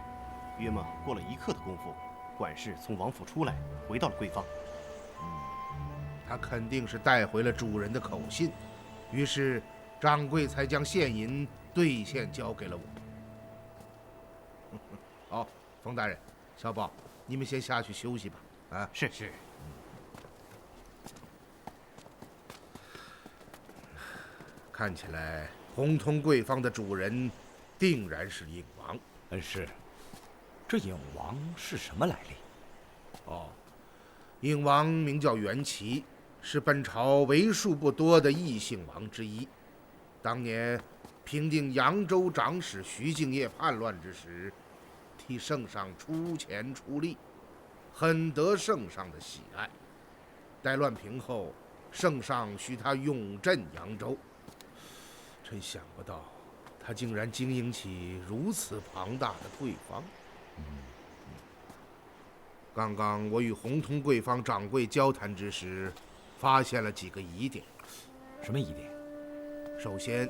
约莫过了1刻的功夫，管事从王府出来，回到了贵坊。他肯定是带回了主人的口信，于是掌柜才将现银兑现交给了我。好，冯大人、小宝，你们先下去休息吧。是。看起来洪通贵坊的主人定然是颖王。是。这颖王是什么来历？颖王名叫袁齐，是本朝为数不多的异姓王之一。当年平定扬州长史徐敬业叛乱之时，替圣上出钱出力，很得圣上的喜爱。待乱平后，圣上许他永镇扬州。真想不到，他竟然经营起如此庞大的贵坊。刚刚我与洪通贵坊掌柜交谈之时，发现了几个疑点。什么疑点？首先，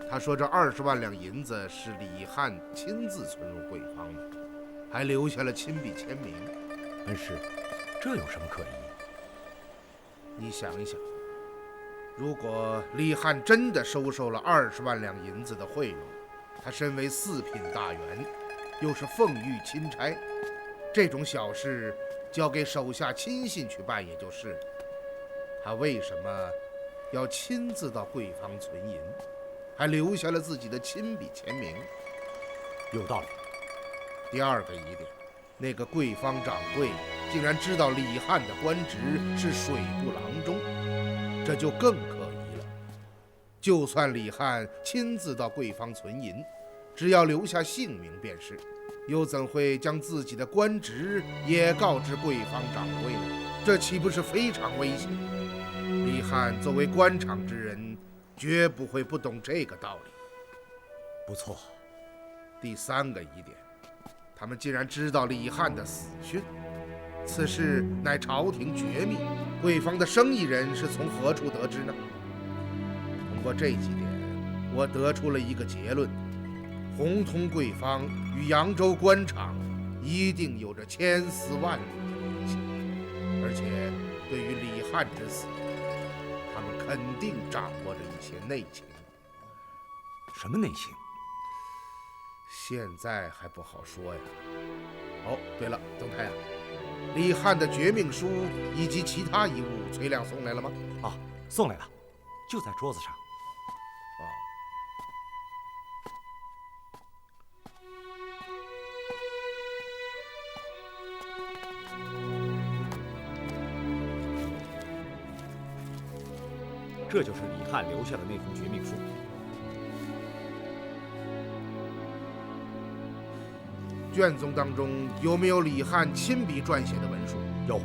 他说这20万两银子是李翰亲自存入贵方的，还留下了亲笔签名。恩师，这有什么可疑？你想一想，如果李翰真的收受了20万两银子的贿赂，他身为4品大员，又是奉御钦差，这种小事交给手下亲信去办也就是了，他为什么要亲自到贵方存银，还留下了自己的亲笔签名？有道理。第二个疑点，那个贵方掌柜竟然知道李翰的官职是水部郎中，这就更可疑了。就算李翰亲自到贵方存银，只要留下姓名便是，又怎会将自己的官职也告知贵方掌柜呢？这岂不是非常危险？李翰作为官场之人，绝不会不懂这个道理。不错。第三个疑点，他们竟然知道李翰的死讯，此事乃朝廷绝密，贵方的生意人是从何处得知呢？通过这几点，我得出了一个结论：洪通贵方与扬州官场一定有着千丝万缕的联系，而且对于李翰之死，他们肯定掌握着一些内情。什么内情？现在还不好说呀。哦，对了，曾太啊，李翰的绝命书以及其他遗物，崔亮送来了吗？啊，送来了，就在桌子上。这就是李翰留下的那封绝命书。卷宗当中有没有李翰亲笔撰写的文书？有。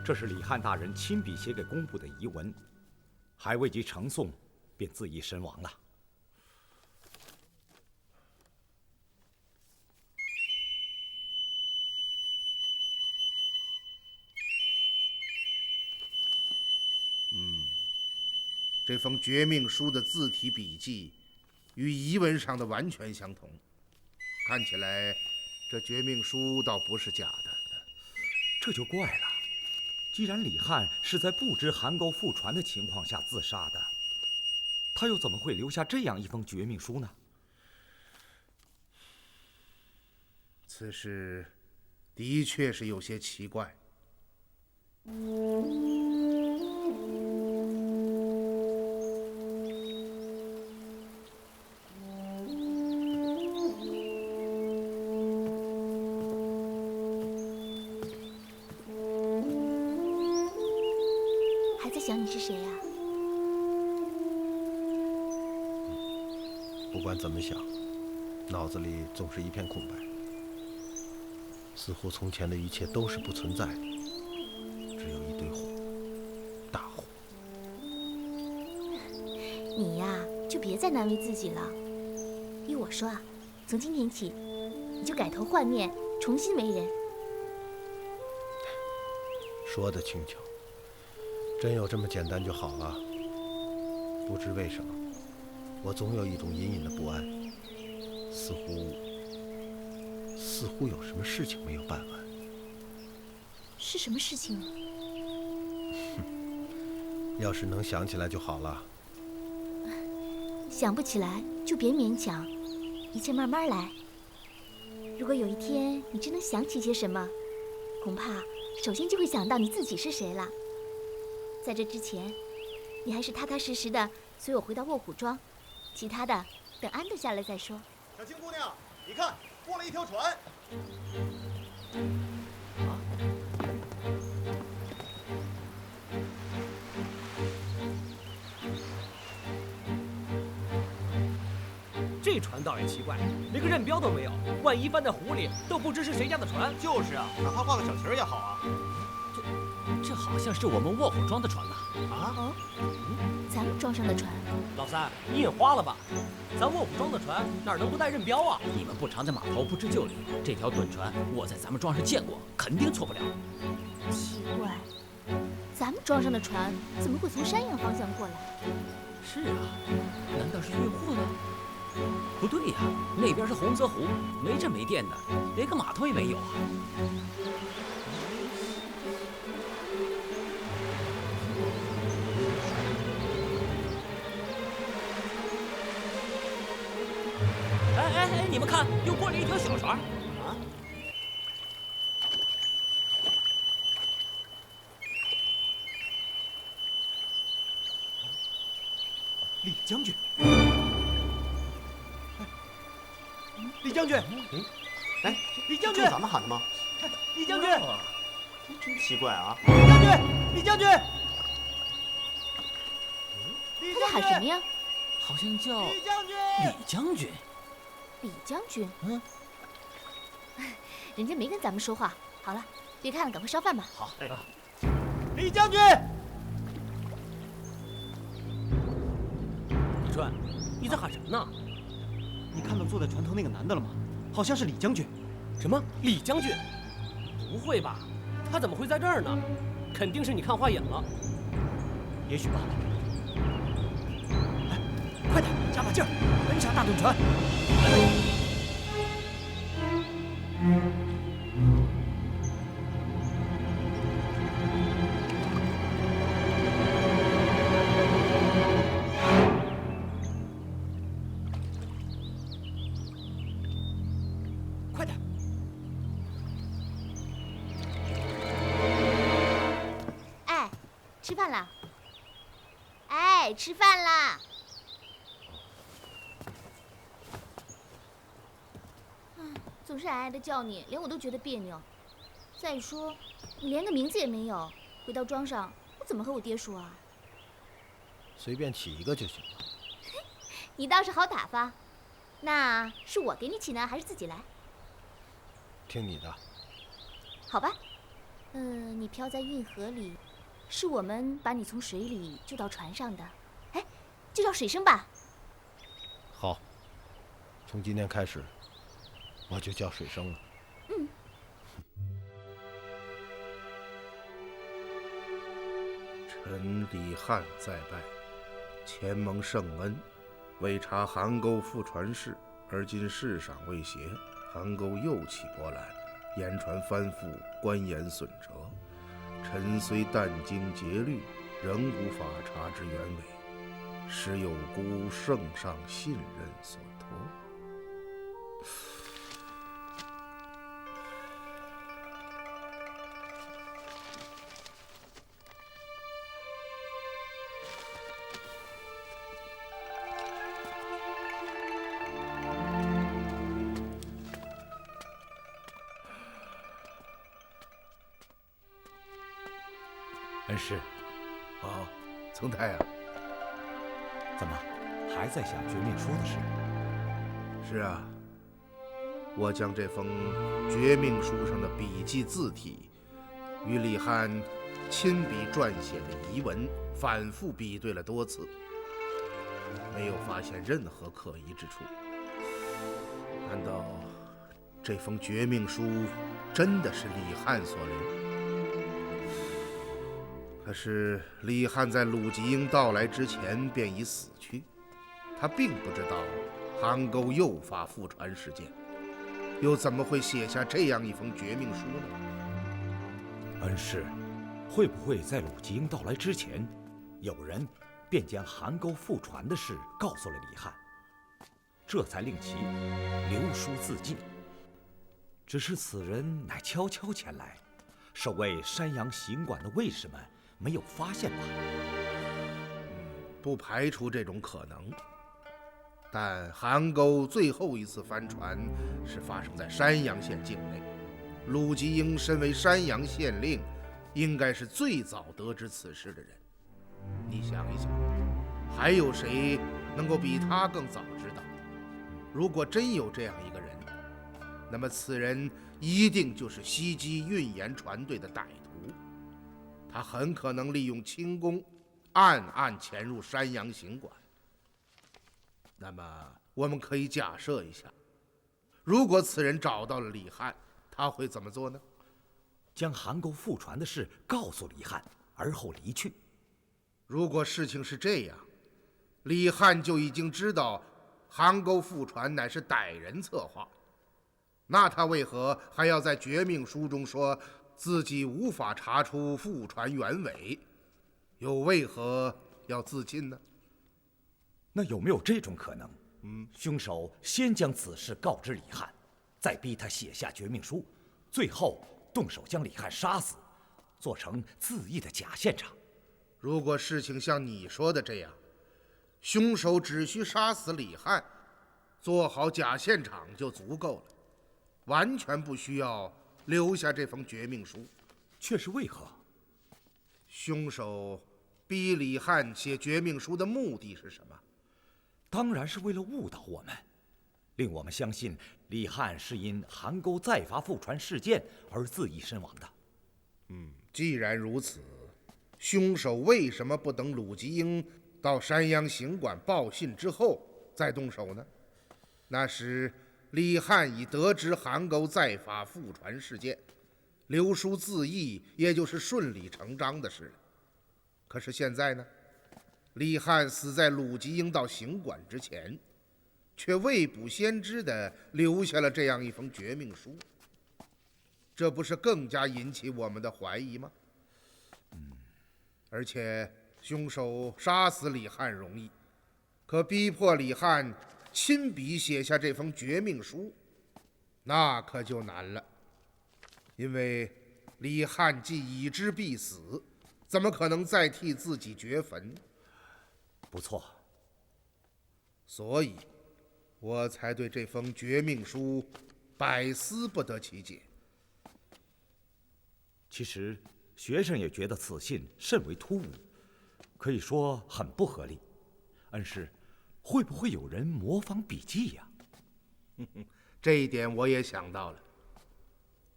这是李翰大人亲笔写给工部的遗文，还未及呈送，便自缢身亡了。这封绝命书的字体笔迹与遗文上的完全相同，看起来这绝命书倒不是假的。这就怪了，既然李翰是在不知韩沟覆船的情况下自杀的，他又怎么会留下这样一封绝命书呢？此事的确是有些奇怪。还在想你是谁呀？不管怎么想，脑子里总是一片空白，似乎从前的一切都是不存在的，只有一堆火，大火。你呀，就别再难为自己了。依我说啊，从今天起，你就改头换面，重新为人。说得轻巧，真有这么简单就好了。不知为什么，我总有一种隐隐的不安，似乎有什么事情没有办完。是什么事情呢？要是能想起来就好了。想不起来就别勉强，一切慢慢来。如果有一天你真能想起些什么，恐怕首先就会想到你自己是谁了。在这之前，你还是踏踏实实的随我回到卧虎庄，其他的等安顿下来再说。小青姑娘，你看，过了一条船。这船倒也奇怪，连个认标都没有，万一翻在湖里，都不知是谁家的船。就是啊，哪怕挂个小旗儿也好啊。这好好像是我们卧虎庄的船吧？哦，咱们庄上的船。老三，你眼花了吧？咱卧虎庄的船哪能不带任标啊？你们不常在码头不知就里，这条趸船我在咱们庄上见过，肯定错不了。奇怪，咱们庄上的船怎么会从山阳方向过来？是啊，难道是运货的？不对呀，那边是洪泽湖，没这没电的，连个码头也没有啊。哎，你们看，又过来一条小船。啊！李将军，李将军，哎，李将军，就咱们喊的吗？李将军，真奇怪啊！李将军，李将军，他在喊什么呀？好像叫李将军。李将军。李将军，人家没跟咱们说话。好了，别看了，赶快烧饭吧。好。李将军，李川，你在喊什么呢？你看到坐在船头那个男的了吗？好像是李将军。什么？李将军？不会吧？他怎么会在这儿呢？肯定是你看花眼了。也许吧。哎，快点，加把劲儿，奔下大趸船。快点！哎，吃饭啦！哎，吃饭啦！总是矮矮的叫你，连我都觉得别扭。再说，你连个名字也没有，回到庄上，我怎么和我爹说啊？随便起一个就行了。你倒是好打发。那是我给你起呢，还是自己来？听你的。好吧。你漂在运河里，是我们把你从水里救到船上的。哎，就叫水生吧。好，从今天开始。我就叫水生了。臣李翰再拜，前蒙圣恩，为查邗沟覆船事，而今事上未协，邗沟又起波澜，盐船翻覆，官盐损折。臣虽殚精竭虑，仍无法查之原委，实有辜圣上信任所托。恩师，啊，曾太啊，怎么还在想绝命书的事？是啊，我将这封绝命书上的笔迹字体与李翰亲笔撰写的遗文反复比对了多次，没有发现任何可疑之处。难道这封绝命书真的是李翰所留？可是李翰在鲁吉英到来之前便已死去，他并不知道邗沟诱发覆船事件，又怎么会写下这样一封绝命书呢？恩师，会不会在鲁吉英到来之前，有人便将邗沟覆船的事告诉了李翰，这才令其留书自尽？只是此人乃悄悄前来，守卫山阳行馆的卫士们没有发现吧？不排除这种可能。但邗沟最后一次翻船是发生在山阳县境内，鲁吉英身为山阳县令，应该是最早得知此事的人。你想一想，还有谁能够比他更早知道？如果真有这样一个人，那么此人一定就是袭击运盐船队的歹徒。他很可能利用轻功，暗暗潜入山阳行馆。那么，我们可以假设一下，如果此人找到了李翰，他会怎么做呢？将韩沟复传的事告诉李翰，而后离去。如果事情是这样，李翰就已经知道韩沟复传乃是歹人策划，那他为何还要在绝命书中说自己无法查出复传原委，又为何要自尽呢？那有没有这种可能？凶手先将此事告知李翰，再逼他写下绝命书，最后动手将李翰杀死，做成自缢的假现场。如果事情像你说的这样，凶手只需杀死李翰，做好假现场就足够了，完全不需要留下这封绝命书。却是为何？凶手逼李翰写绝命书的目的是什么？当然是为了误导我们，令我们相信李翰是因韩沟再发复传事件而自缢身亡的。既然如此，凶手为什么不等鲁吉英到山阳行馆报信之后再动手呢？那时李翰已得知韩沟再发复传事件，留书自缢也就是顺理成章的事了。可是现在呢，李翰死在鲁吉英到行馆之前，却未卜先知地留下了这样一封绝命书，这不是更加引起我们的怀疑吗？而且凶手杀死李翰容易，可逼迫李翰亲笔写下这封绝命书，那可就难了。因为李翰既已知必死，怎么可能再替自己掘坟？不错，所以我才对这封绝命书百思不得其解。其实学生也觉得此信甚为突兀，可以说很不合理。恩师，会不会有人模仿笔记呀？这一点我也想到了，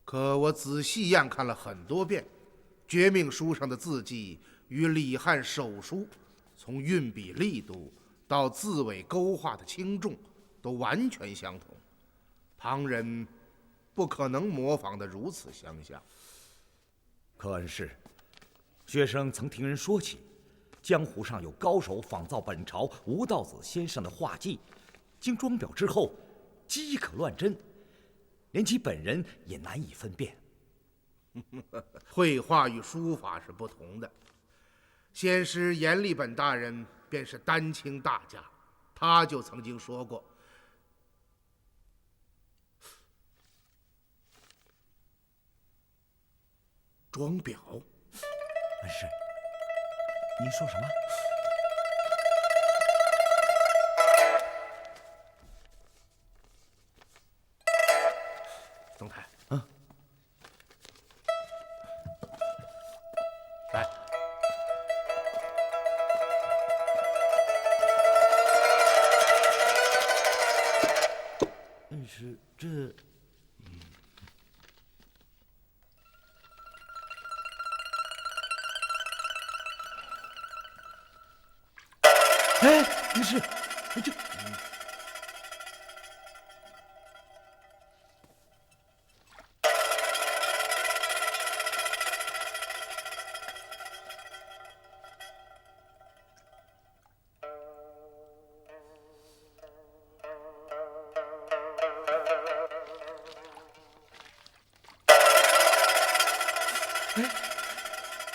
可我仔细验看了很多遍，绝命书上的字迹与李翰手书从运笔力度到字尾勾画的轻重都完全相同，旁人不可能模仿得如此相像。可恩师，学生曾听人说起，江湖上有高手仿造本朝吴道子先生的画技，经装裱之后饥可乱真，连其本人也难以分辨。绘画与书法是不同的。先师阎立本大人便是丹青大家，他就曾经说过，装裱。恩师，您说什么？总太，来，恩师，这……哎，恩师，这……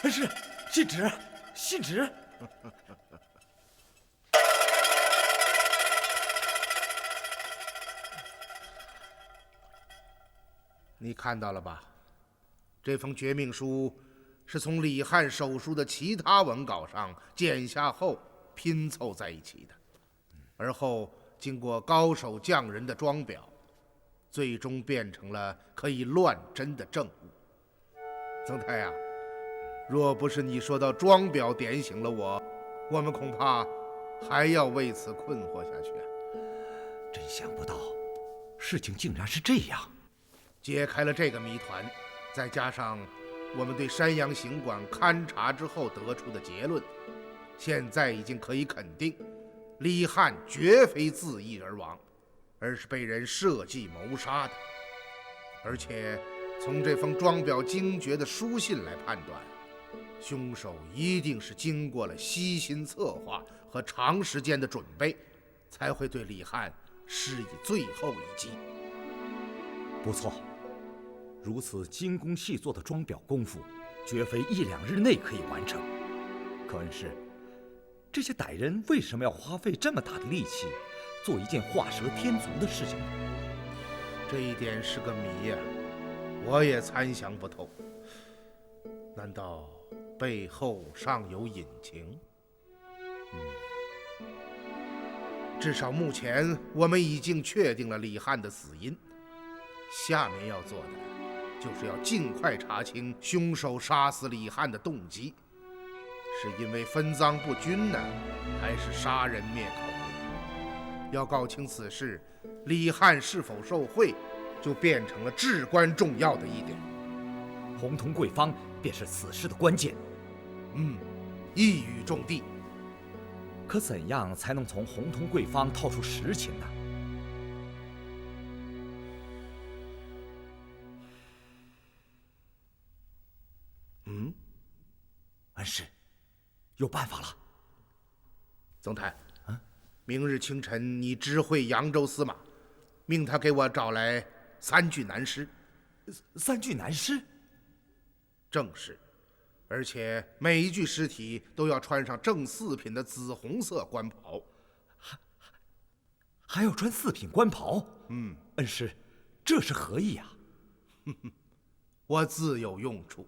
恩师，信纸，信纸。你看到了吧？这封绝命书是从李翰手书的其他文稿上剪下后拼凑在一起的，而后经过高手匠人的装裱，最终变成了可以乱真的证物。曾太啊，若不是你说到装裱点醒了我，我们恐怕还要为此困惑下去啊！真想不到，事情竟然是这样。解开了这个谜团，再加上我们对山阳行馆勘察之后得出的结论，现在已经可以肯定，李翰绝非自缢而亡，而是被人设计谋杀的。而且从这封装裱精绝的书信来判断，凶手一定是经过了悉心策划和长时间的准备，才会对李翰施以最后一击。不错，如此精工细作的装裱功夫，绝非1、2日内可以完成。可恩师，这些歹人为什么要花费这么大的力气，做一件画蛇添足的事情呢？这一点是个谜呀，我也参详不透。难道背后尚有隐情？至少目前我们已经确定了李翰的死因，下面要做的就是要尽快查清凶手杀死李翰的动机，是因为分赃不均呢，还是杀人灭口？要搞清此事，李翰是否受贿，就变成了至关重要的一点。洪同贵方便是此事的关键。一语中的。可怎样才能从洪同贵方套出实情呢？恩师，有办法了。总太，明日清晨你知会扬州司马，命他给我找来3具男尸。3具男尸？正是。而且每一具尸体都要穿上正4品的紫红色官袍，还要穿4品官袍。恩师，这是何意啊？我自有用处。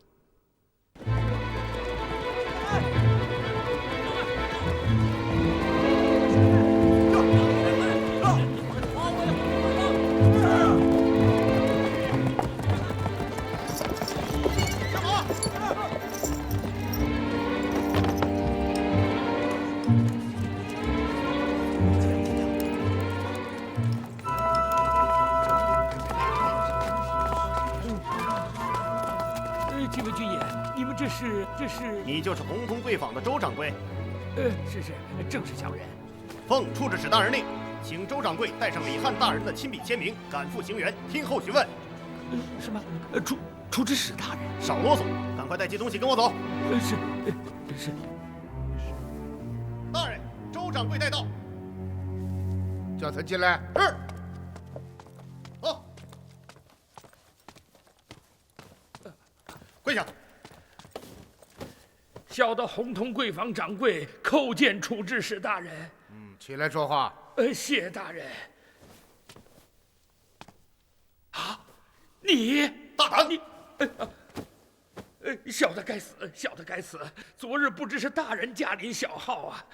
几位军爷，你们这是？你就是洪同贵坊的周掌柜？是，正是小人。奉处置使大人令，请周掌柜带上李翰大人的亲笔签名，赶赴行辕，听候询问。什么？处置使大人？少啰嗦，赶快带些东西跟我走。是。大人，周掌柜带到。叫他进来。是。走。跪下。小的洪同贵坊掌柜叩见处置使大人。起来说话。谢大人。啊，你大胆！你，小的该死，小的该死！昨日不知是大人驾临小号啊。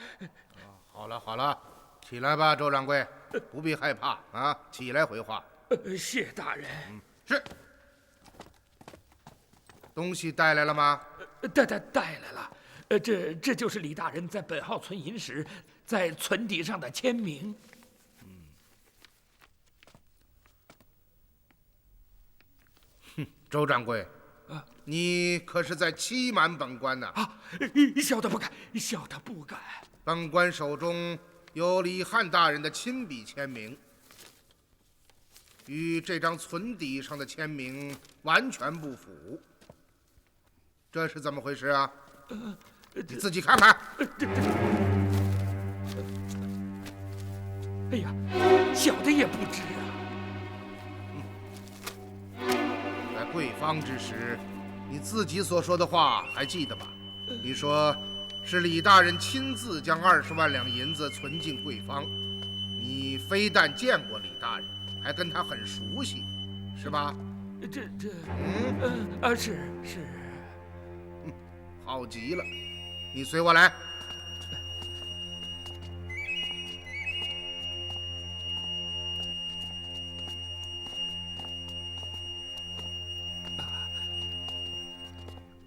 好了，起来吧，周掌柜，不必害怕啊，起来回话。谢大人。是。东西带来了吗？带来了。这就是李大人在本号存银时在存底上的签名。周掌柜，你可是在欺瞒本官呢？小的不敢，小的不敢。本官手中有李翰大人的亲笔签名，与这张存底上的签名完全不符，这是怎么回事啊？你自己看看。哎呀，小的也不知啊。在贵方之时，你自己所说的话还记得吧？你说是李大人亲自将20万两银子存进贵方，你非但见过李大人，还跟他很熟悉，是吧？是。好极了，你随我来。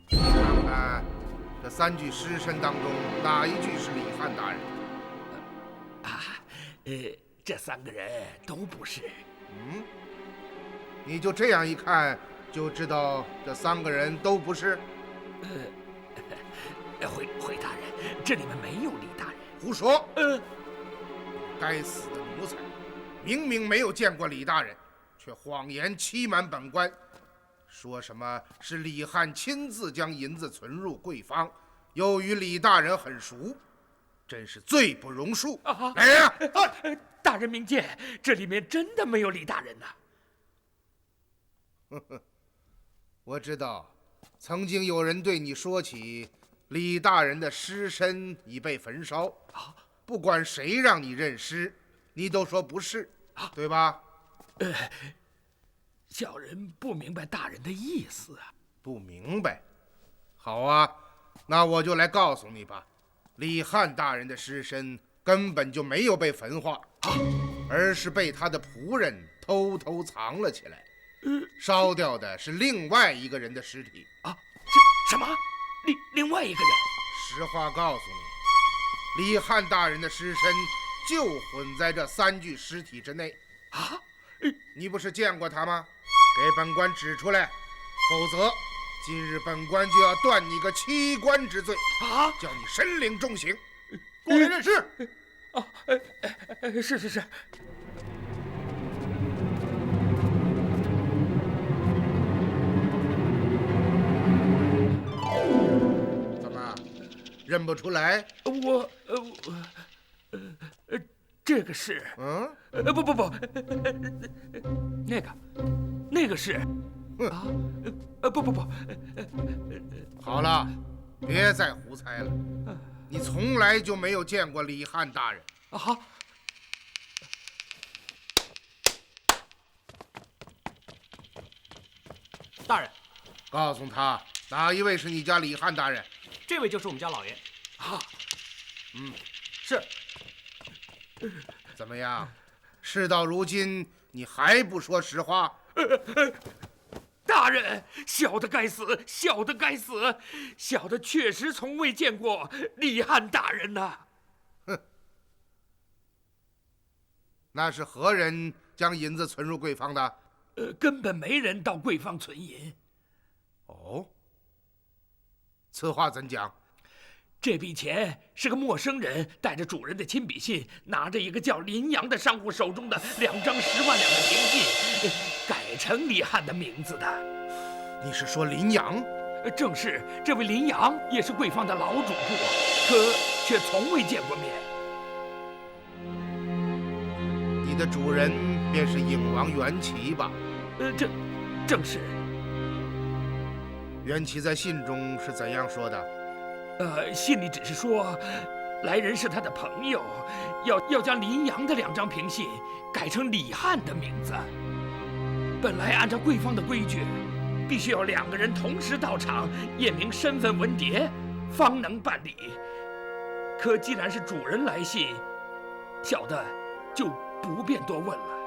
看看这3具尸身当中，哪一具是李翰大人？这3个人都不是。你就这样一看，就知道这3个人都不是？回大人，这里面没有李大人。胡说！该死的奴才，明明没有见过李大人，却谎言欺瞒本官，说什么是李汉亲自将银子存入贵方，又与李大人很熟，真是罪不容恕！来人啊！大人明鉴，这里面真的没有李大人呐！我知道，曾经有人对你说起李大人的尸身已被焚烧，不管谁让你认尸，你都说不是，对吧？小人不明白大人的意思啊。不明白？好啊，那我就来告诉你吧。李汉大人的尸身根本就没有被焚化，而是被他的仆人偷偷藏了起来。烧掉的是另外一个人的尸体。什么？另外一个人？实话告诉你，李汉大人的尸身就混在这3具尸体之内。你不是见过他吗？给本官指出来，否则今日本官就要断你个欺官之罪，叫你身领重刑。过来认尸。是。认不出来？这个是……不，那个是……不，好了，别再胡猜了。你从来就没有见过李汉大人。大人，告诉他哪一位是你家李汉大人？这位就是我们家老爷。是。怎么样？事到如今，你还不说实话？大人，小的该死，小的该死，小的确实从未见过李汉大人呐。那是何人将银子存入贵方的？根本没人到贵方存银。此话怎讲？这笔钱是个陌生人带着主人的亲笔信，拿着一个叫林阳的商户手中的2张10万两的凭信，改成李汉的名字的。你是说林阳？正是，这位林阳也是贵方的老主顾，可却从未见过面。你的主人便是影王袁齐吧？正是。袁齐在信中是怎样说的？信里只是说，来人是他的朋友，要将林阳的2张凭信改成李汉的名字。本来按照贵方的规矩，必须要2个人同时到场验明身份文牒，方能办理。可既然是主人来信，小的就不便多问了。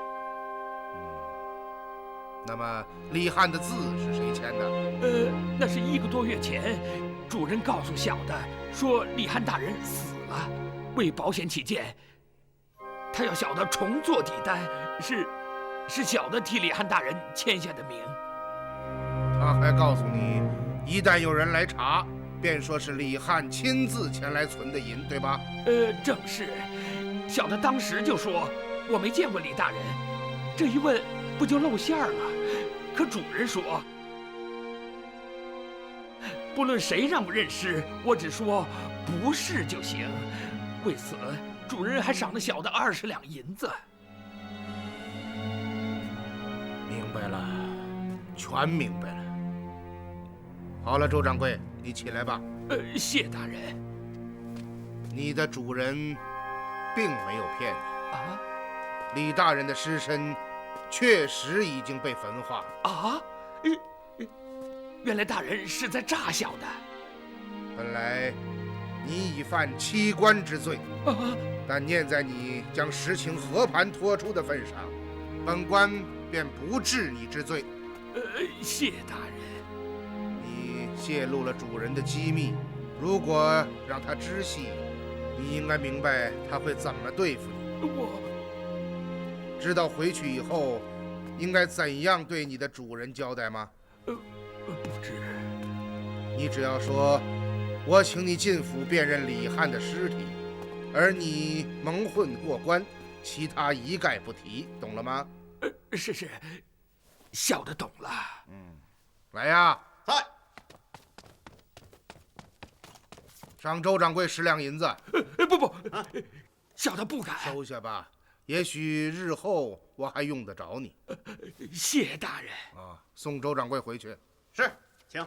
那么李汉的字是谁签的？那是1个多月前，主人告诉小的说李汉大人死了，为保险起见，他要小的重做底单，是小的替李汉大人签下的名。他还告诉你，一旦有人来查，便说是李汉亲自前来存的银，对吧？正是。小的当时就说我没见过李大人，这一问不就露馅了？可主人说，不论谁让我认尸，我只说不是就行。为此，主人还赏了小的20两银子。明白了，全明白了。好了，周掌柜，你起来吧。谢大人。你的主人并没有骗你啊！李大人的尸身确实已经被焚化啊！原来大人是在诈小的。本来你已犯欺官之罪，但念在你将实情和盘托出的份上，本官便不治你之罪。谢大人。你泄露了主人的机密，如果让他知悉，你应该明白他会怎么对付你。我知道回去以后应该怎样对你的主人交代吗？不知。你只要说，我请你进府辨认李汉的尸体，而你蒙混过关，其他一概不提，懂了吗？是，小的懂了。来呀！在。赏周掌柜10两银子。不，小的不敢。收下吧，也许日后我还用得着你。谢大人。送周掌柜回去。是，请。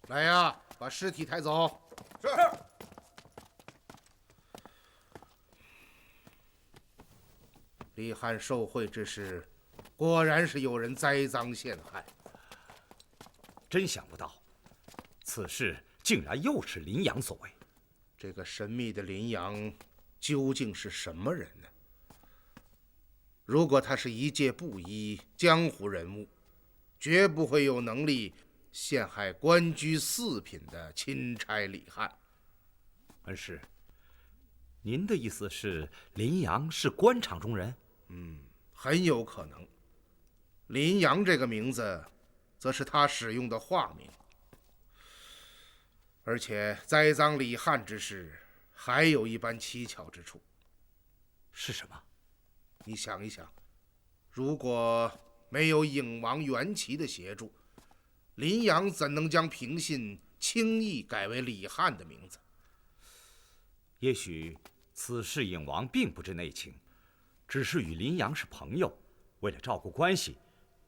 来呀，把尸体抬走。是。李汉受贿之事，果然是有人栽赃陷害。真想不到，此事竟然又是林阳所为。这个神秘的林阳究竟是什么人呢？如果他是一介布衣江湖人物，绝不会有能力陷害官居4品的钦差李汉。恩师，您的意思是林阳是官场中人？很有可能。林阳这个名字，则是他使用的化名。而且栽赃李汉之事，还有一般蹊跷之处。是什么？你想一想，如果没有影王袁齐的协助，林阳怎能将平信轻易改为李汉的名字？也许此事影王并不知内情，只是与林阳是朋友，为了照顾关系，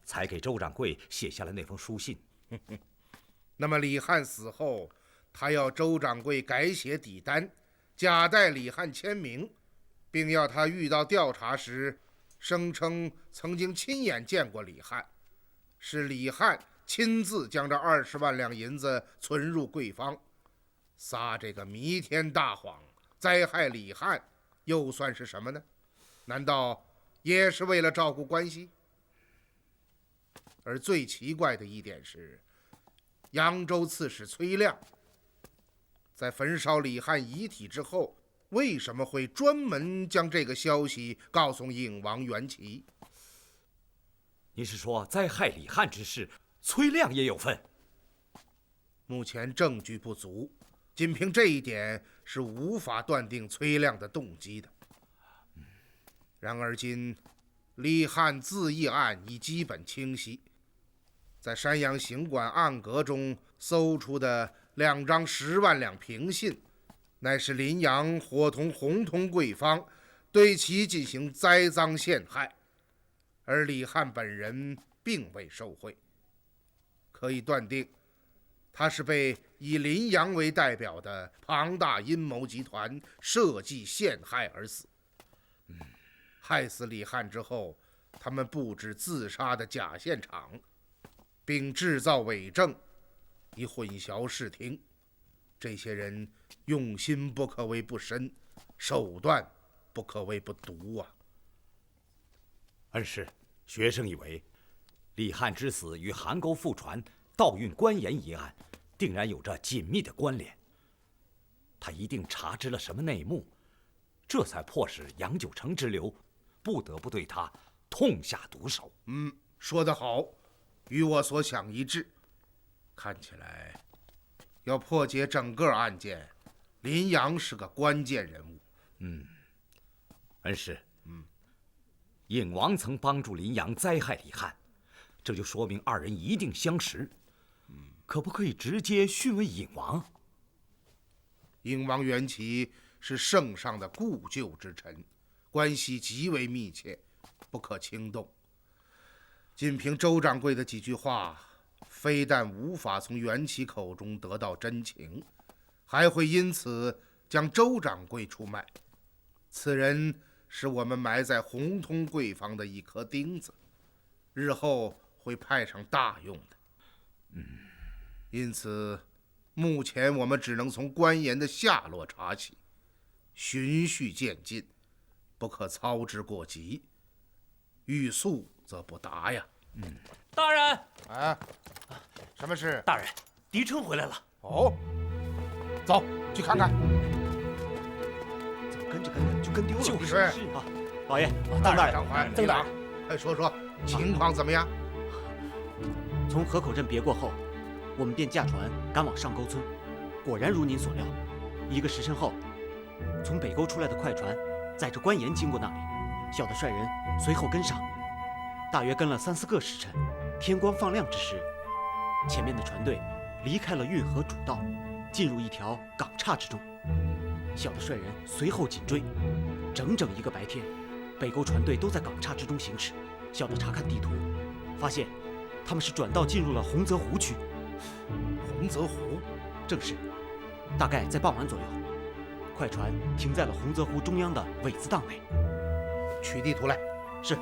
才给周掌柜写下了那封书信。那么李汉死后，他要周掌柜改写底单，假代李汉签名，并要他遇到调查时，声称曾经亲眼见过李汉，是李汉亲自将这20万两银子存入贵方，撒这个弥天大谎，灾害李汉，又算是什么呢？难道也是为了照顾关系？而最奇怪的一点是，扬州刺史崔亮在焚烧李汉遗体之后，为什么会专门将这个消息告诉影王袁齐？您是说灾害李汉之事，崔亮也有份？目前证据不足，仅凭这一点是无法断定崔亮的动机的。然而今李汉自缢案已基本清晰，在山阳行馆案阁中搜出的2张10万两凭信，乃是林阳伙同洪通贵方对其进行栽赃陷害，而李汉本人并未受贿，可以断定他是被以林阳为代表的庞大阴谋集团设计陷害而死。害死李汉之后，他们布置自杀的假现场，并制造伪证，以混淆视听。这些人用心不可谓不深，手段不可谓不毒啊！恩师，学生以为，李汉之死与韩沟覆船、盗运官盐一案，定然有着紧密的关联。他一定查知了什么内幕，这才迫使杨九成之流不得不对他痛下毒手。说得好，与我所想一致。看起来，要破解整个案件，林阳是个关键人物。恩师，影王曾帮助林阳灾害李汉，这就说明2人一定相识。可不可以直接讯问影王？影王袁齐是圣上的故旧之臣，关系极为密切，不可轻动。仅凭周掌柜的几句话，非但无法从袁齐口中得到真情，还会因此将周掌柜出卖。此人是我们埋在洪通贵方的一颗钉子，日后会派上大用的。因此，目前我们只能从官盐的下落查起，循序渐进，不可操之过急，欲速则不达呀。大人，什么事？大人，狄琛回来了。哦，走去看看。怎么跟着就跟丢了？就是啊，老爷，大人，大人，张环，曾大人，说说情况怎么样？从河口镇别过后，我们便驾船赶往上沟村。果然如您所料，1个时辰后，从北沟出来的快船载着官盐经过那里，小的率人随后跟上。大约跟了3、4个时辰，天光放亮之时，前面的船队离开了运河主道，进入一条港岔之中。小的率人随后紧追，整整1个白天，北沟船队都在港岔之中行驶。小的查看地图，发现他们是转道进入了洪泽湖区。洪泽湖，正是。大概在傍晚左右，快船停在了洪泽湖中央的苇子荡内。取地图来。是。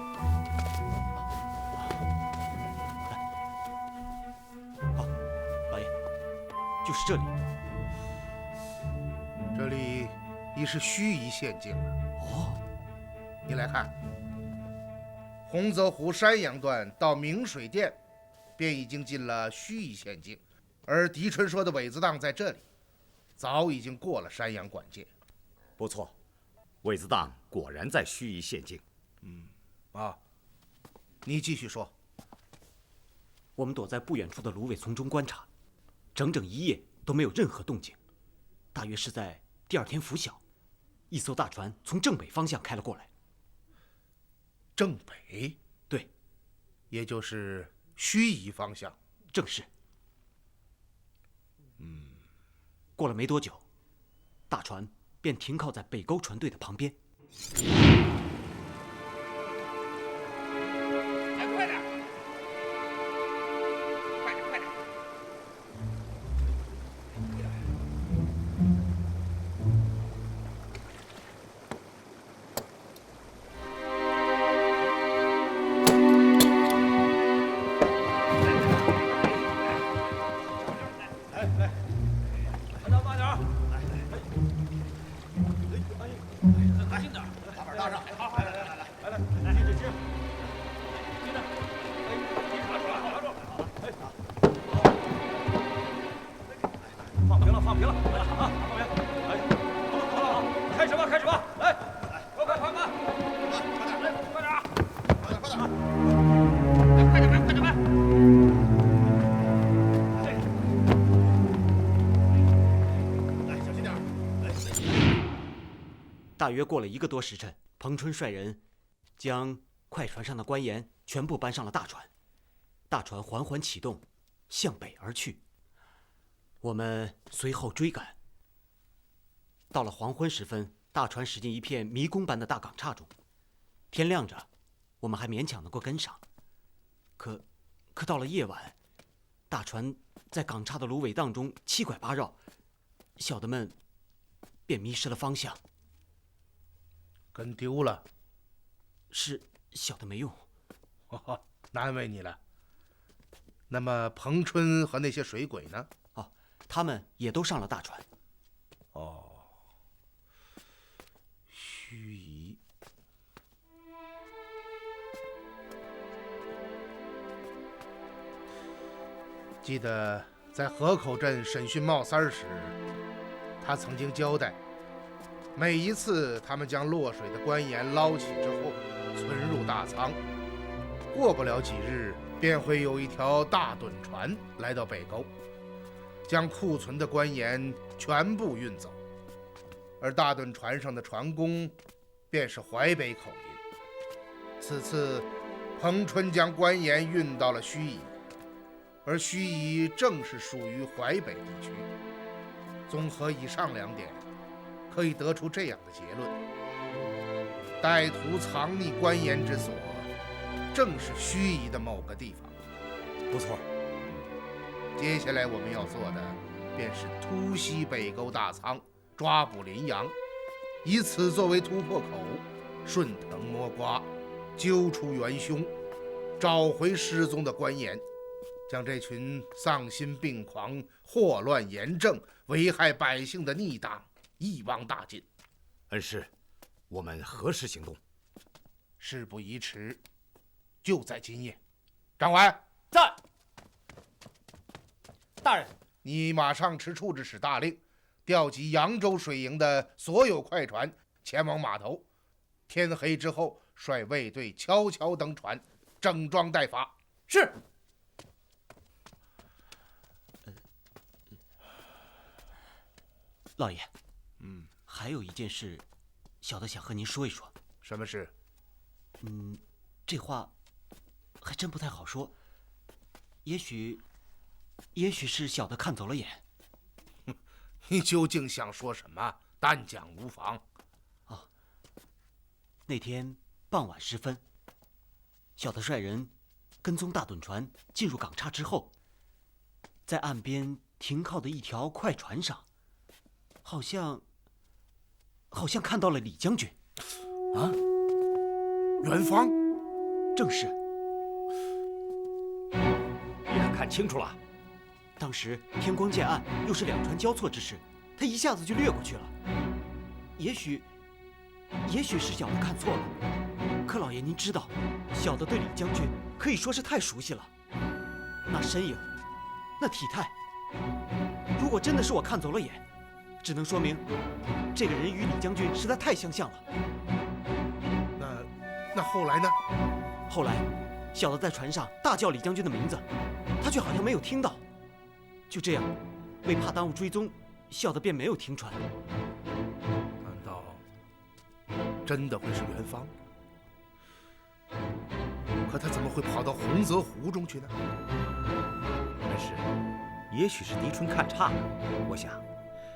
好，老爷，就是这里。这里已是盱眙县境了。哦，你来看，洪泽湖山阳段到明水店，便已经进了盱眙县境，而狄春说的苇子荡在这里，早已经过了山阳管界。不错，苇子荡果然在盱眙县境。你继续说。我们躲在不远处的芦苇丛中观察，整整1夜都没有任何动静。大约是在第2天拂晓，一艘大船从正北方向开了过来。正北？对，也就是盱眙方向。正是。过了没多久，大船便停靠在北沟船队的旁边。快点！快点！快点！大约过了1个多时辰，彭春率人将快船上的官盐全部搬上了大船，大船缓缓启动，向北而去。我们随后追赶。到了黄昏时分，大船驶进一片迷宫般的大港岔中。天亮着，我们还勉强能够跟上。可到了夜晚，大船在港岔的芦苇荡中七拐八绕，小的们便迷失了方向。跟丢了？是，小的没用。难为你了。那么彭春和那些水鬼呢？他们也都上了大船。盱眙。记得在河口镇审讯茂三儿时，他曾经交代，每一次他们将落水的官盐捞起之后，存入大仓，过不了几日，便会有一条大趸船来到北沟，将库存的官盐全部运走。而大趸船上的船工便是淮北口音。此次彭春将官盐运到了盱眙，而盱眙正是属于淮北地区。综合以上2点，可以得出这样的结论：歹徒藏匿官盐之所，正是盱眙的某个地方。不错。接下来我们要做的，便是突袭北沟大仓，抓捕林阳，以此作为突破口，顺藤摸瓜，揪出元凶，找回失踪的官盐，将这群丧心病狂、祸乱严政、危害百姓的逆党一网打尽。恩师，我们何时行动？事不宜迟，就在今夜。长官在。大人，你马上持处置使大令，调集扬州水营的所有快船前往码头。天黑之后，率卫队悄悄登船，整装待发。是。老爷，还有一件事，小的想和您说一说。什么事？这话还真不太好说。也许是小的看走了眼。你究竟想说什么？但讲无妨。那天傍晚时分，小的率人跟踪大趸船进入港岔之后，在岸边停靠的一条快船上，好像看到了李将军。啊？元芳？正是。你可看清楚了？当时天光渐暗，又是两船交错之时，他一下子就掠过去了。也许是小的看错了，可老爷您知道，小的对李将军可以说是太熟悉了。那身影，那体态，如果真的是我看走了眼，只能说明这个人与李将军实在太相像了。那后来呢？后来，小的在船上大叫李将军的名字，他却好像没有听到。就这样，为怕耽误追踪，小的便没有停船。难道真的会是元芳？可他怎么会跑到洪泽湖中去呢？但是，也许是狄春看差了。我想，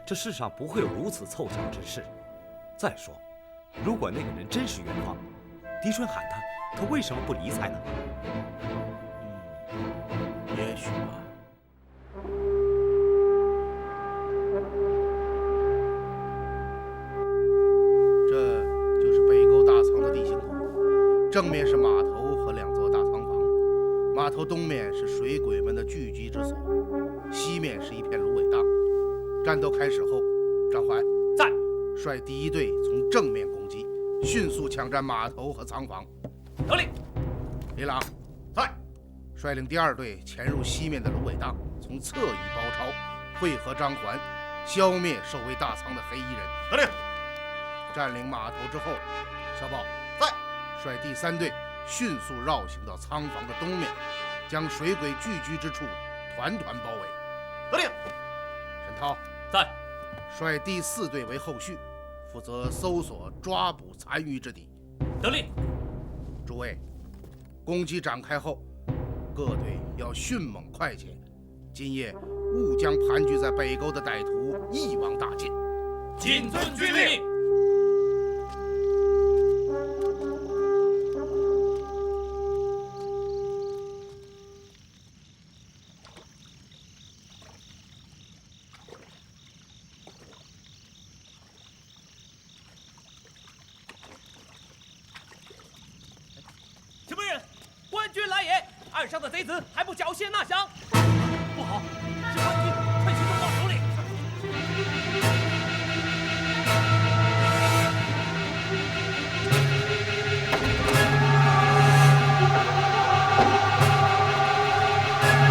这世上不会有如此凑巧之事。再说，如果那个人真是元芳，狄春喊他为什么不理睬呢？也许吧。这就是北沟大仓的地形图，正面是码头和两座大仓房，码头东面是水鬼们的聚居之所，西面是一片芦苇荡。战斗开始后，张怀在，率第一队从正面攻击，迅速抢占码头和仓房。得令。李朗在，率领第二队潜入西面的芦苇荡，从侧翼包抄，会合张环，消灭守卫大仓的黑衣人。得令。占领码头之后，小宝在，率第三队迅速绕行到仓房的东面，将水鬼聚居之处团团包围。得令。沈涛在，率第四队为后续，负责搜索抓捕残余之敌。得令。诸位，攻击展开后，各队要迅猛快捷，今夜勿将盘踞在北沟的歹徒一网打尽。谨遵军令。岸上的贼子还不缴械纳降，不好，是官军趁虚中到手里。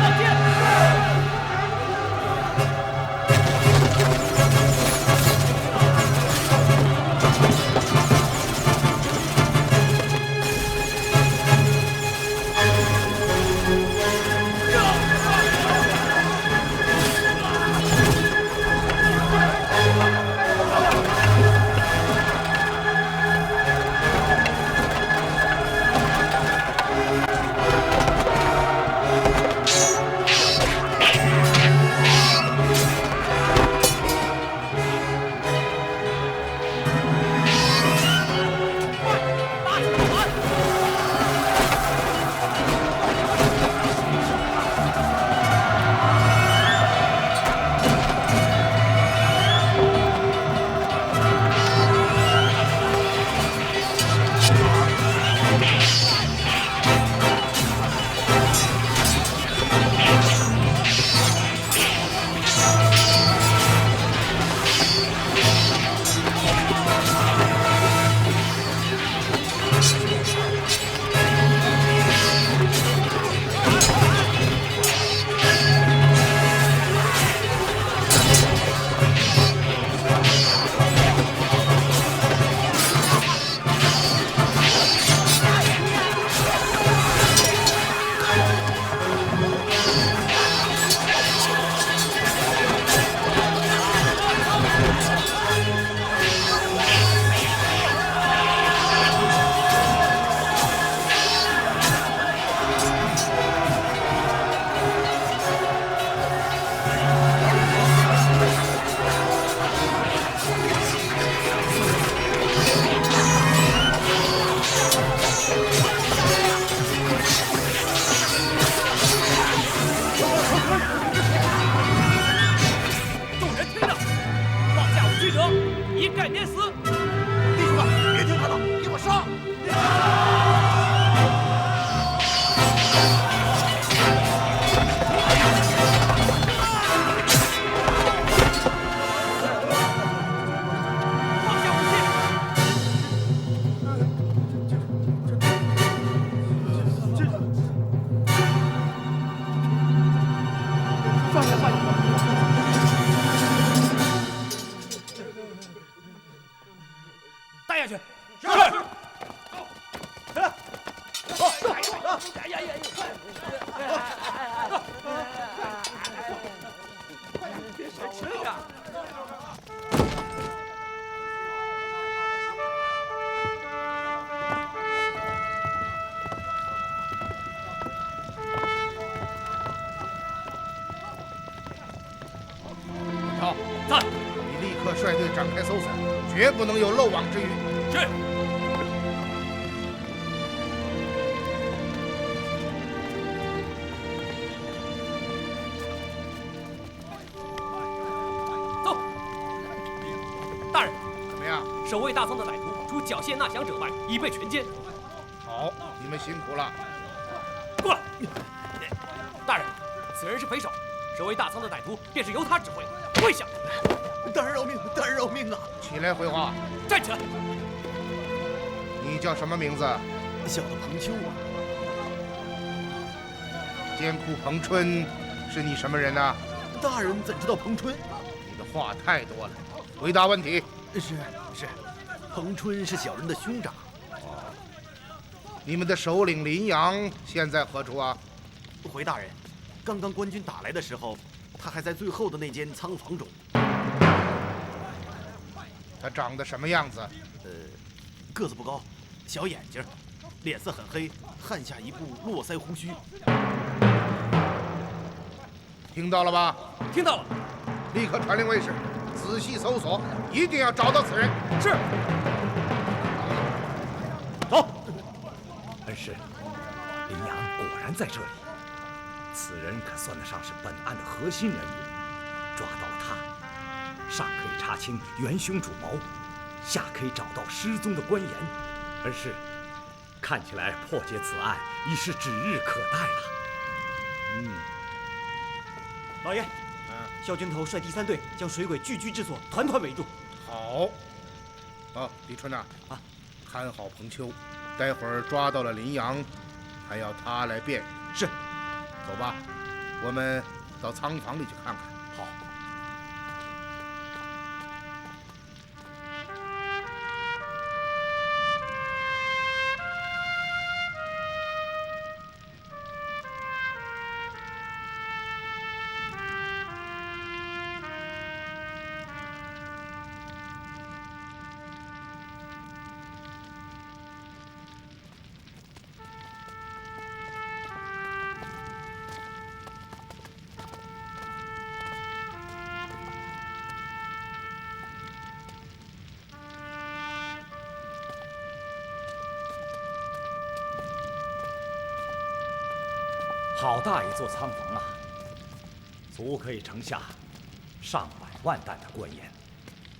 放箭！是啊。好，在。你立刻率队展开搜索，绝不能有漏网之鱼。是。走。大人，怎么样？守卫大仓的歹徒，除缴械纳降者外，已被全歼。好，你们辛苦了。过来。大人，此人是匪首，守卫大仓的歹徒便是由他指挥。跪下！大人饶命！大人饶命啊！起来回话。站起来！你叫什么名字？小的彭秋啊。监库彭春是你什么人呢？大人怎知道彭春？你的话太多了，回答问题。是，彭春是小人的兄长。你们的首领林阳现在何处啊？回大人，刚刚官军打来的时候，他还在最后的那间仓房中。他长得什么样子？个子不高，小眼睛，脸色很黑，汗下一部络腮胡须。听到了吧？听到了。立刻传令卫士，仔细搜索，一定要找到此人。是。走。恩师，林阳果然在这里。此人可算得上是本案的核心人物。抓到了他，上可以查清元凶主谋，下可以找到失踪的官员。恩师，看起来破解此案已是指日可待了。老爷，萧军头率第3队将水鬼聚居之所团团围住。好。李春呐，看好彭秋，待会儿抓到了林阳，还要他来辨。是。走吧，我们到仓房里去看看。好。好大一座仓房啊，足可以盛下上百万担的官盐。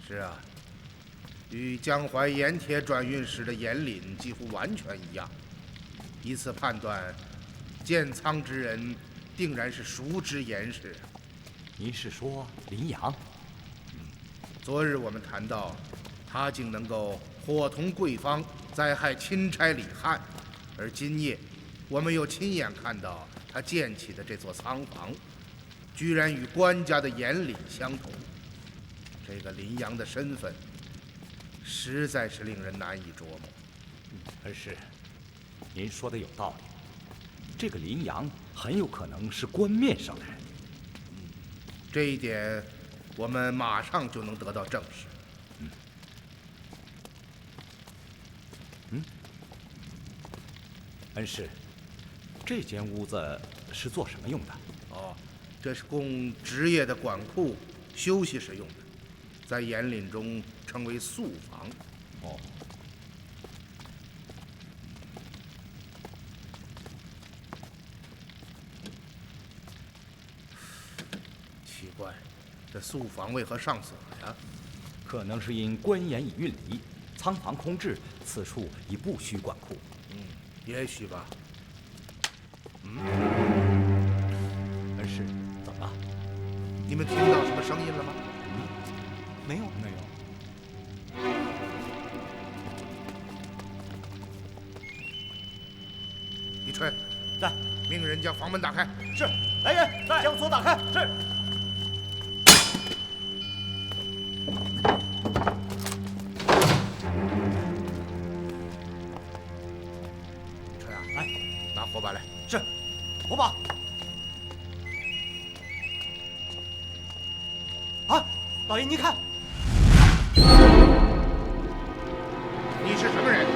是啊，与江淮盐铁转运使的盐岭几乎完全一样。以此判断，建仓之人定然是熟知盐事。您是说林阳？昨日我们谈到，他竟能够伙同贵方灾害钦差李翰，而今夜我们又亲眼看到他建起的这座仓房，居然与官家的盐岭相同。这个林阳的身份，实在是令人难以琢磨。恩师，您说的有道理。这个林阳很有可能是官面上的人。这一点，我们马上就能得到证实。恩师，这间屋子是做什么用的？这是供职业的管库休息使用的，在盐岭中称为宿房。奇怪，这宿房为何上锁呀？可能是因官盐已运离，仓房空置，此处已不需管库。也许吧。恩师，怎么了？你们听到什么声音了吗？没有。李春，在，命人将房门打开。是，来人，将锁打开。是。火把来。是，火把。啊，老爷您看，你是什么人？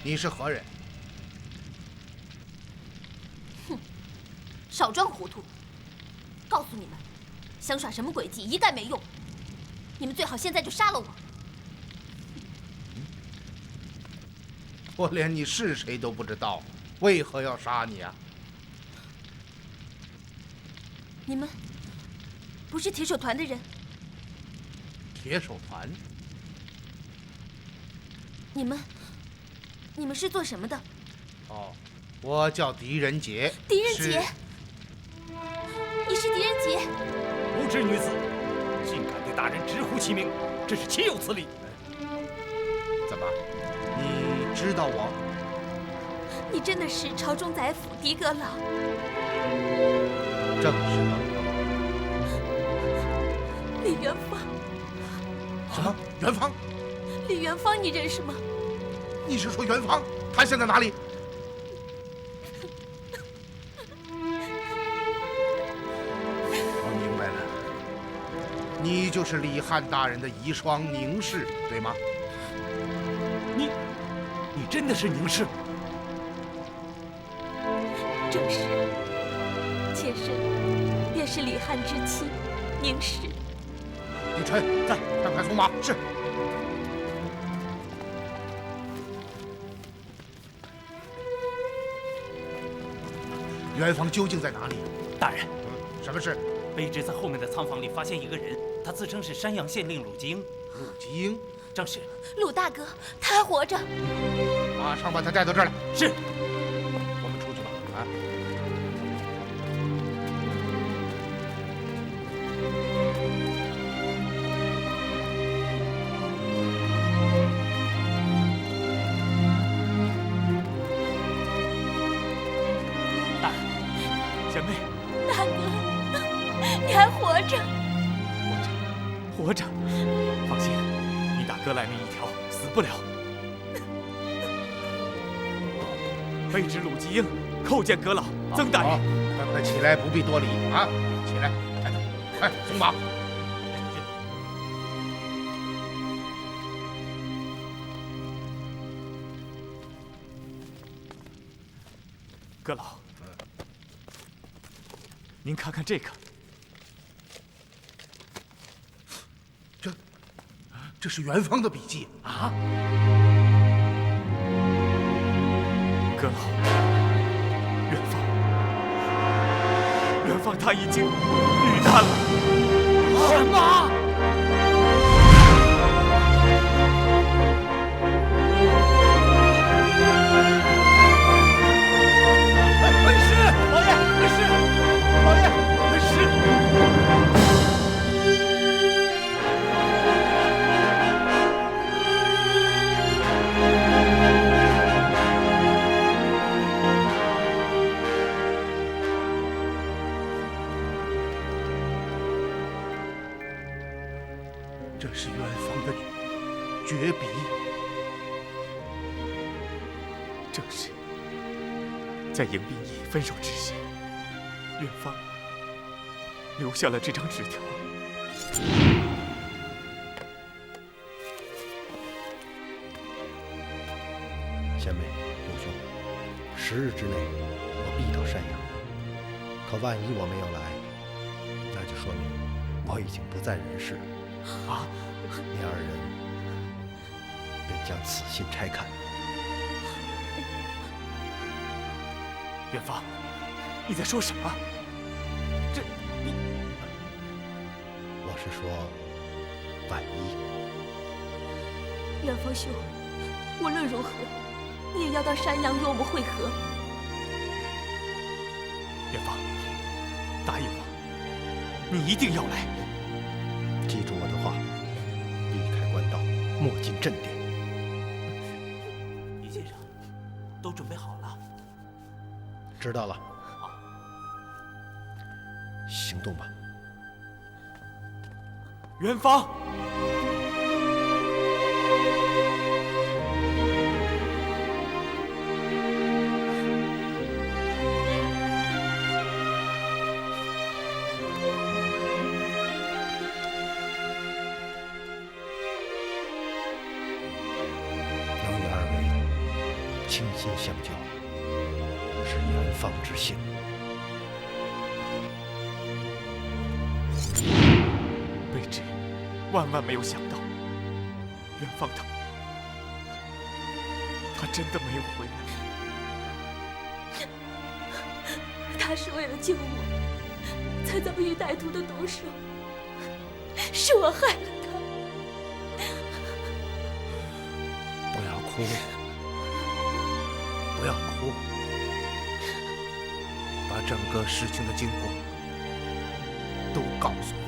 你是何人？哼，少装糊涂！告诉你们，想耍什么诡计一概没用。你们最好现在就杀了我。我连你是谁都不知道，为何要杀你啊？你们不是铁手团的人？铁手团？你们是做什么的？哦，我叫狄仁杰。狄仁杰，你是狄仁杰？无知女子，竟敢对大人直呼其名，真是岂有此理！怎么，你知道我？你真的是朝中宰辅狄阁老？正是。李元芳。什么？元芳？李元芳，你认识吗？你是说元芳？他现在哪里？我明白了，你就是李汉大人的遗孀宁氏，对吗？你真的是宁氏？正是，妾身便是李汉之妻宁氏。李晨，在，快快送马。是。元芳究竟在哪里？大人，什么事？卑职在后面的仓房里发现一个人，他自称是山阳县令鲁吉英。鲁吉英？正是。鲁大哥，他还活着。马上把他带到这儿来。是。我们出去吧。啊。贤妹，大哥，你还活着？活着，放心，你大哥赖命一条，死不了。卑职鲁吉英叩见阁老，曾大人。快快起来，不必多礼啊！起来，快送马。阁老。您看看这个，这是元芳的笔记啊！阁老，元芳她已经遇难了。什么？恩师，老爷，恩师，老爷，恩师。这是元芳的绝笔。正是。在迎宾仪分手之时，元芳留下了这张纸条。贤妹，陆兄，10日之内我必到山阳。可万一我没有来，那就说明我已经不在人世了。啊！你二人便将此信拆看。元芳，你在说什么？这你……我是说，万一。元芳兄，无论如何，你也要到山阳与我们会合。元芳，答应我，你一定要来。记住我的话，离开官道，莫进镇殿。李先生，都准备好了。知道了。行动吧。元芳。倾心相交，是元芳之幸。卑职万万没有想到，元芳他真的没有回来。他是为了救我，才遭遇歹徒的毒手，是我害了他。不要哭，不要哭，把整个事情的经过都告诉我。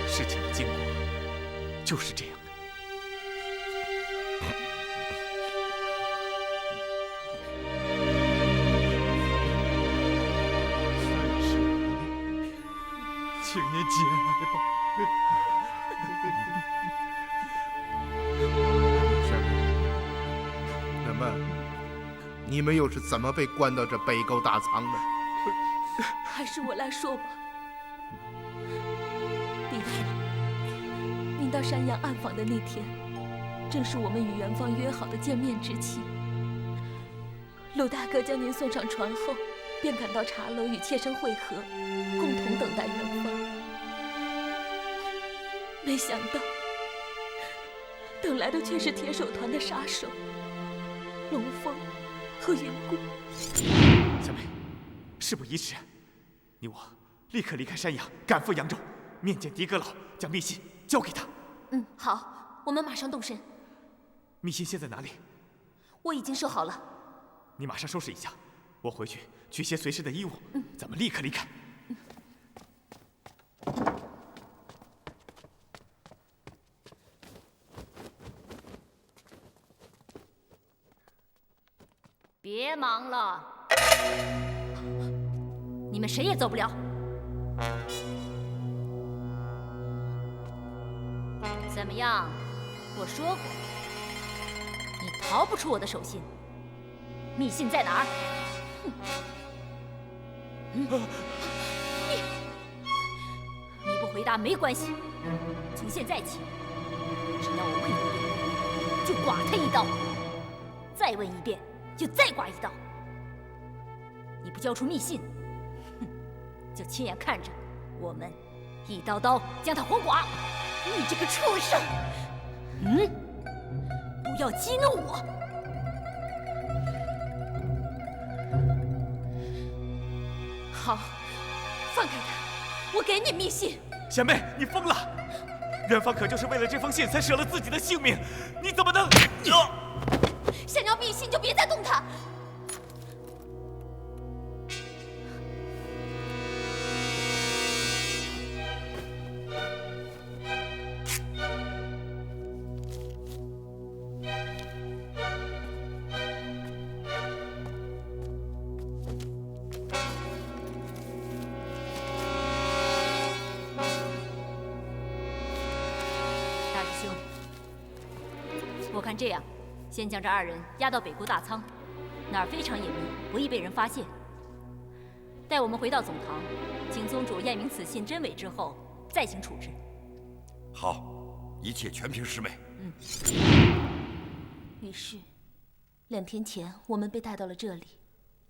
事情的经过就是这样的。请您节哀吧。那么，你们又是怎么被关到这北沟大仓的？还是我来说吧。弟弟，您到山阳暗访的那天，正是我们与元芳约好的见面之期。鲁大哥将您送上船后，便赶到茶楼与妾身会合，共同等待元芳。没想到，等来的却是铁手团的杀手龙峰和云姑。小妹，事不宜迟，你我立刻离开山阳，赶赴扬州，面见狄阁老，将密信交给他。好，我们马上动身。密信现在哪里？我已经收好了。你马上收拾一下，我回去取些随身的衣物，咱们立刻离开。别忙了，你们谁也走不了。怎么样？我说过，你逃不出我的手心。密信在哪儿？你不回答没关系，从现在起，只要我问一遍，就剐他一刀；再问一遍，就再剐一刀。你不交出密信，就亲眼看着我们一刀刀将他活剐。你这个畜生！不要激怒我！好，放开他，我给你密信。贤妹，你疯了！元芳可就是为了这封信才舍了自己的性命，你怎么能？想要密信就别再动他。我看这样，先将这二人押到北沟大仓，那儿非常隐秘，不易被人发现。待我们回到总堂，请宗主验明此信真伪之后，再行处置。好，一切全凭师妹。于是，2天前我们被带到了这里，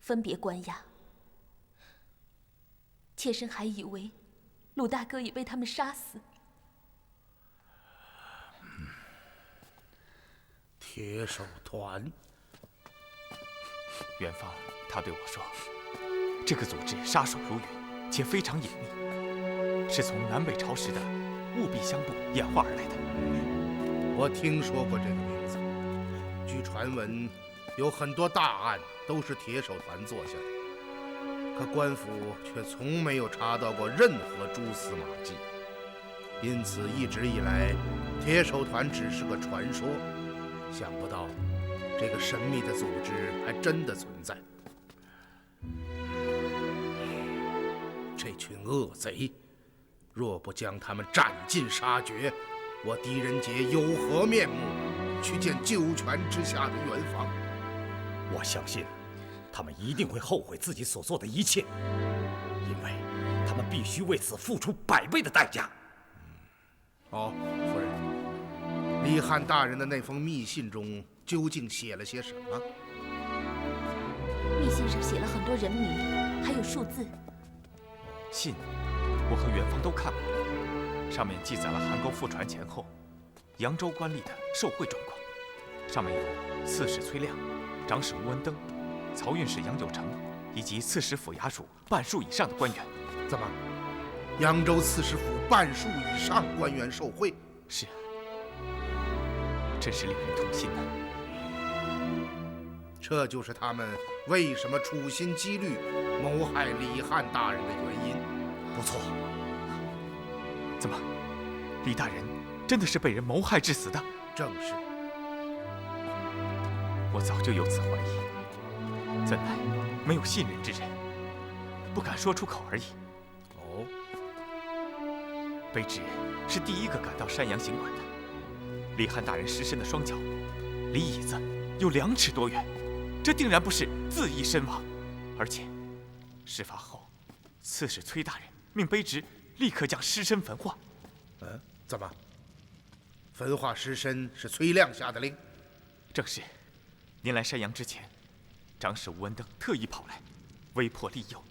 分别关押。妾身还以为鲁大哥已被他们杀死。铁手团，元芳他对我说，这个组织杀手如云，且非常隐秘，是从南北朝时的务必相部演化而来的。我听说过这个名字，据传闻，有很多大案都是铁手团做下的，可官府却从没有查到过任何蛛丝马迹，因此一直以来，铁手团只是个传说。想不到，这个神秘的组织还真的存在。这群恶贼，若不将他们斩尽杀绝，我狄仁杰有何面目去见九泉之下的元芳？我相信，他们一定会后悔自己所做的一切，因为他们必须为此付出100倍的代价。哦，夫人，李翰大人的那封密信中究竟写了些什么？密信上写了很多人名，还有数字。信，我和元芳都看过，上面记载了韩沟复船前后扬州官吏的受贿状况。上面有刺史崔亮、长史吴文登、漕运使杨九成以及刺史府衙署半数以上的官员。怎么，扬州刺史府半数以上官员受贿？是啊，真是令人痛心呐。这就是他们为什么处心积虑谋害李翰大人的原因。不错。怎么，李大人真的是被人谋害致死的？正是。我早就有此怀疑，怎奈没有信任之人，不敢说出口而已。哦，卑职是第一个赶到山阳行馆的。李翰大人尸身的双脚离椅子有2尺多远，这定然不是自缢身亡。而且，事发后，刺史崔大人命卑职立刻将尸身焚化。怎么？焚化尸身是崔亮下的令？正是。您来山阳之前，长史吴文登特意跑来，威迫利诱，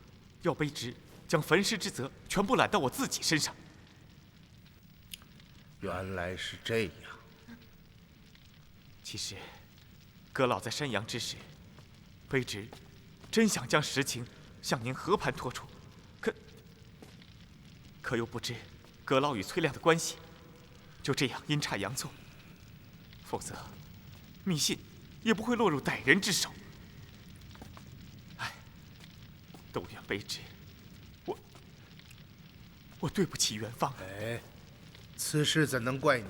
要卑职将焚尸之责全部揽到我自己身上。原来是这样。其实，阁老在山阳之时，卑职真想将实情向您和盘托出，可又不知阁老与崔亮的关系，就这样阴差阳错。否则，密信也不会落入歹人之手。唉，都怨卑职，我对不起元芳。哎，此事怎能怪你？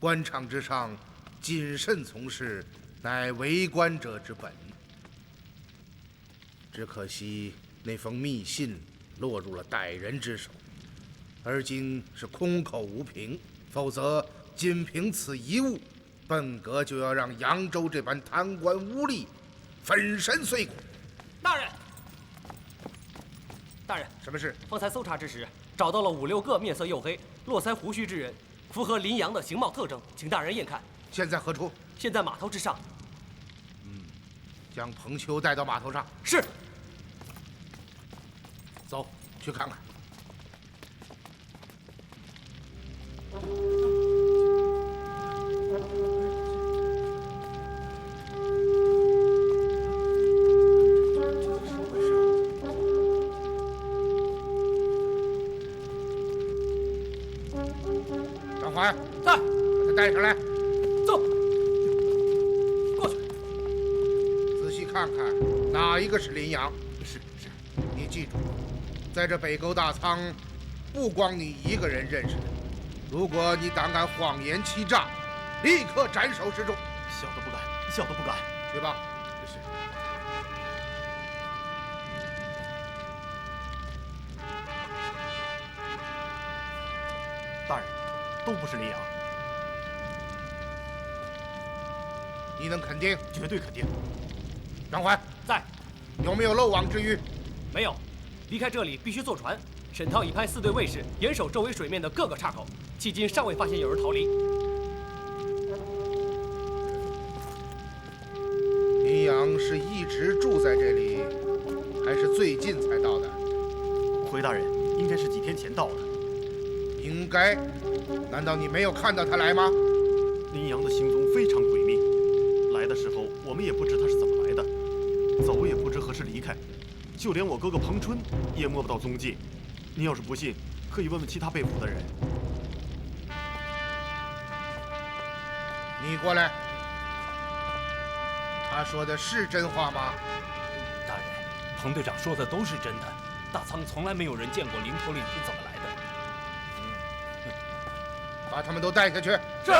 官场之上，谨慎从事，乃为官者之本。只可惜那封密信落入了歹人之手，而今是空口无凭，否则仅凭此一物，本阁就要让扬州这般贪官污吏粉身碎骨。大人，大人，什么事？方才搜查之时，找到了5、6个面色黝黑、络腮胡须之人，符合林阳的形貌特征，请大人验看。现在何处？现在码头之上。将彭秋带到码头上。是。走，去看看。张怀，在，把他带上来。走。过去。仔细看看，哪一个是林阳？是。你记住，在这北沟大仓，不光你一个人认识的。如果你胆敢谎言欺诈，立刻斩首示众。小的不敢，小的不敢。去吧。是。大人，都不是林阳。你能肯定？绝对肯定。张怀在。有没有漏网之鱼？没有。离开这里必须坐船。沈涛已派4队卫士严守周围水面的各个岔口，迄今尚未发现有人逃离。林阳是一直住在这里，还是最近才到的？回大人，应该是几天前到的。应该？难道你没有看到他来吗？林阳的行踪非常诡秘，来的时候我们也不知他是怎么来的，走也不知何时离开，就连我哥哥彭春也摸不到踪迹。您要是不信，可以问问其他被俘的人。你过来。他说的是真话吗？大人，彭队长说的都是真的。大仓从来没有人见过林头领是怎么来的。把他们都带下去。是。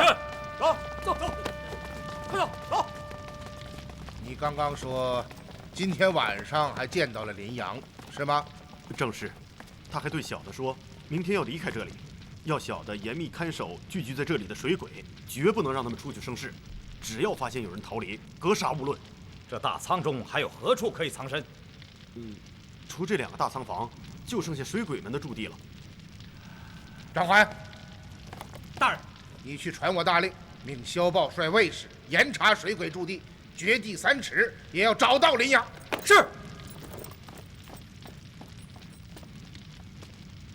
走，快走，走。你刚刚说，今天晚上还见到了林阳，是吗？正是。他还对小的说，明天要离开这里。要小的严密看守聚居在这里的水鬼，绝不能让他们出去生事。只要发现有人逃离，格杀勿论。这大仓中还有何处可以藏身？除这2个大仓房，就剩下水鬼们的驻地了。张环，大人，你去传我大令，命萧豹率卫士严查水鬼驻地，掘地3尺，也要找到林阳。是。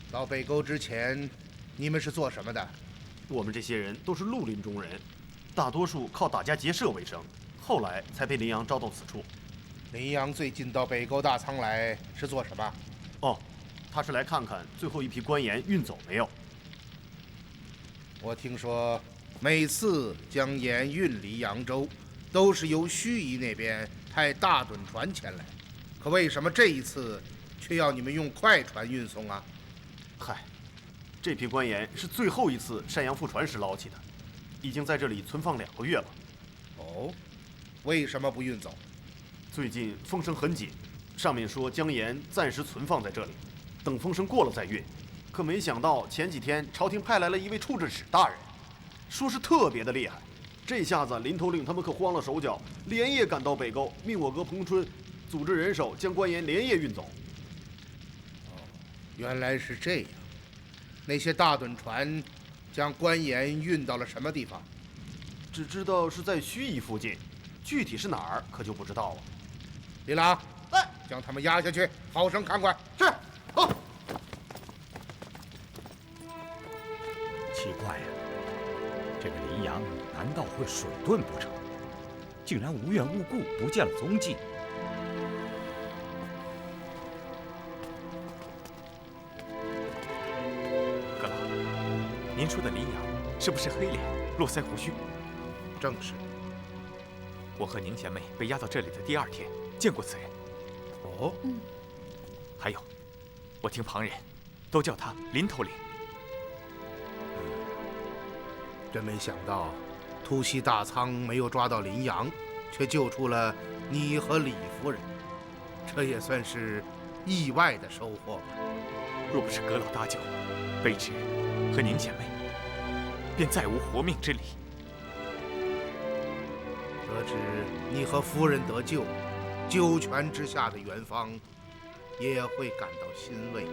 到北沟之前，你们是做什么的？我们这些人都是绿林中人，大多数靠打家劫舍为生，后来才被林阳招到此处。林阳最近到北沟大仓来是做什么？哦，他是来看看最后一批官盐运走没有。我听说，每次将盐运离扬州，都是由盱眙那边派大趸船前来，可为什么这一次却要你们用快船运送啊？嗨，这批官盐是最后一次山阳覆船时捞起的，已经在这里存放2个月了。哦，为什么不运走？最近风声很紧，上面说将盐暂时存放在这里，等风声过了再运。可没想到前几天朝廷派来了一位处置使大人，说是特别的厉害。这下子林头领他们可慌了手脚，连夜赶到北沟，命我哥彭春组织人手将官盐连夜运走。原来是这样，那些大趸船将官盐运到了什么地方？只知道是在盱眙附近，具体是哪儿可就不知道了。李郎，将他们押下去，好生看管。是。好。奇怪呀，这个林阳难道会水遁不成？竟然无缘无故不见了踪迹。阁老，您说的林阳是不是黑脸、络腮胡须？正是。我和宁贤妹被押到这里的第2天见过此人。哦。还有，我听旁人都叫他林头领。真没想到，突袭大仓没有抓到林阳，却救出了你和李夫人，这也算是意外的收获吧。若不是阁老搭救，卑职和宁贤妹便再无活命之理。得知你和夫人得救，九泉之下的元芳也会感到欣慰。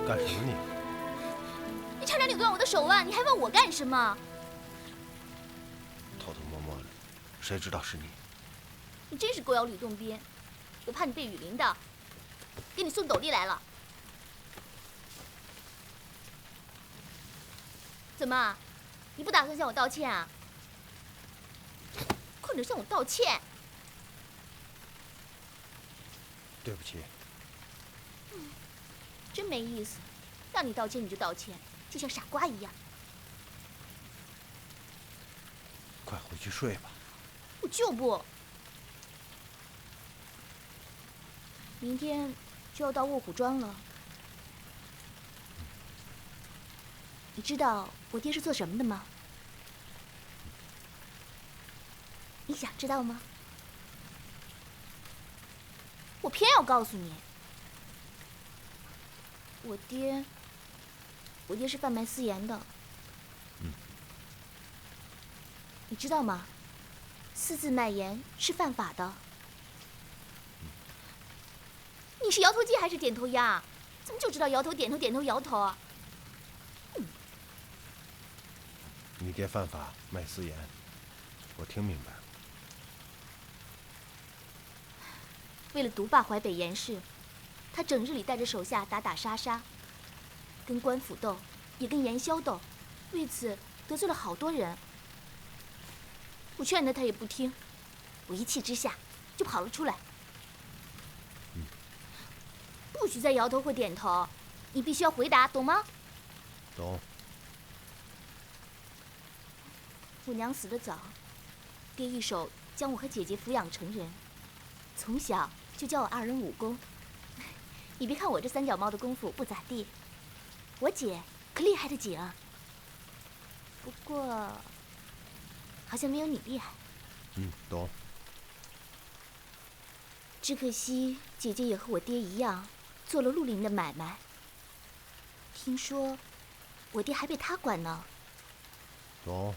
干什么你？你差点扭断我的手腕，你还问我干什么？偷偷摸摸的，谁知道是你？你真是狗咬吕洞宾，我怕你被雨淋的，给你送斗笠来了。怎么，你不打算向我道歉啊？快点向我道歉！对不起。真没意思，让你道歉你就道歉，就像傻瓜一样。快回去睡吧。我就不。明天就要到卧虎庄了。你知道我爹是做什么的吗？你想知道吗？我偏要告诉你。我爹是贩卖私盐的。你知道吗？私自卖盐是犯法的。你是摇头鸡还是点头鸭？怎么就知道摇头点头点头摇头啊？你爹犯法卖私盐，我听明白了。为了独霸淮北严氏，他整日里带着手下打打杀杀，跟官府斗，也跟严萧斗，为此得罪了好多人。我劝他也不听，我一气之下就跑了出来。不许再摇头或点头，你必须要回答，懂吗？懂。我娘死得早，爹一手将我和姐姐抚养成人，从小就教我2人武功。你别看我这3脚猫的功夫不咋地，我姐可厉害的紧啊。不过，好像没有你厉害。懂。只可惜姐姐也和我爹一样，做了绿林的买卖。听说，我爹还被他管呢。懂。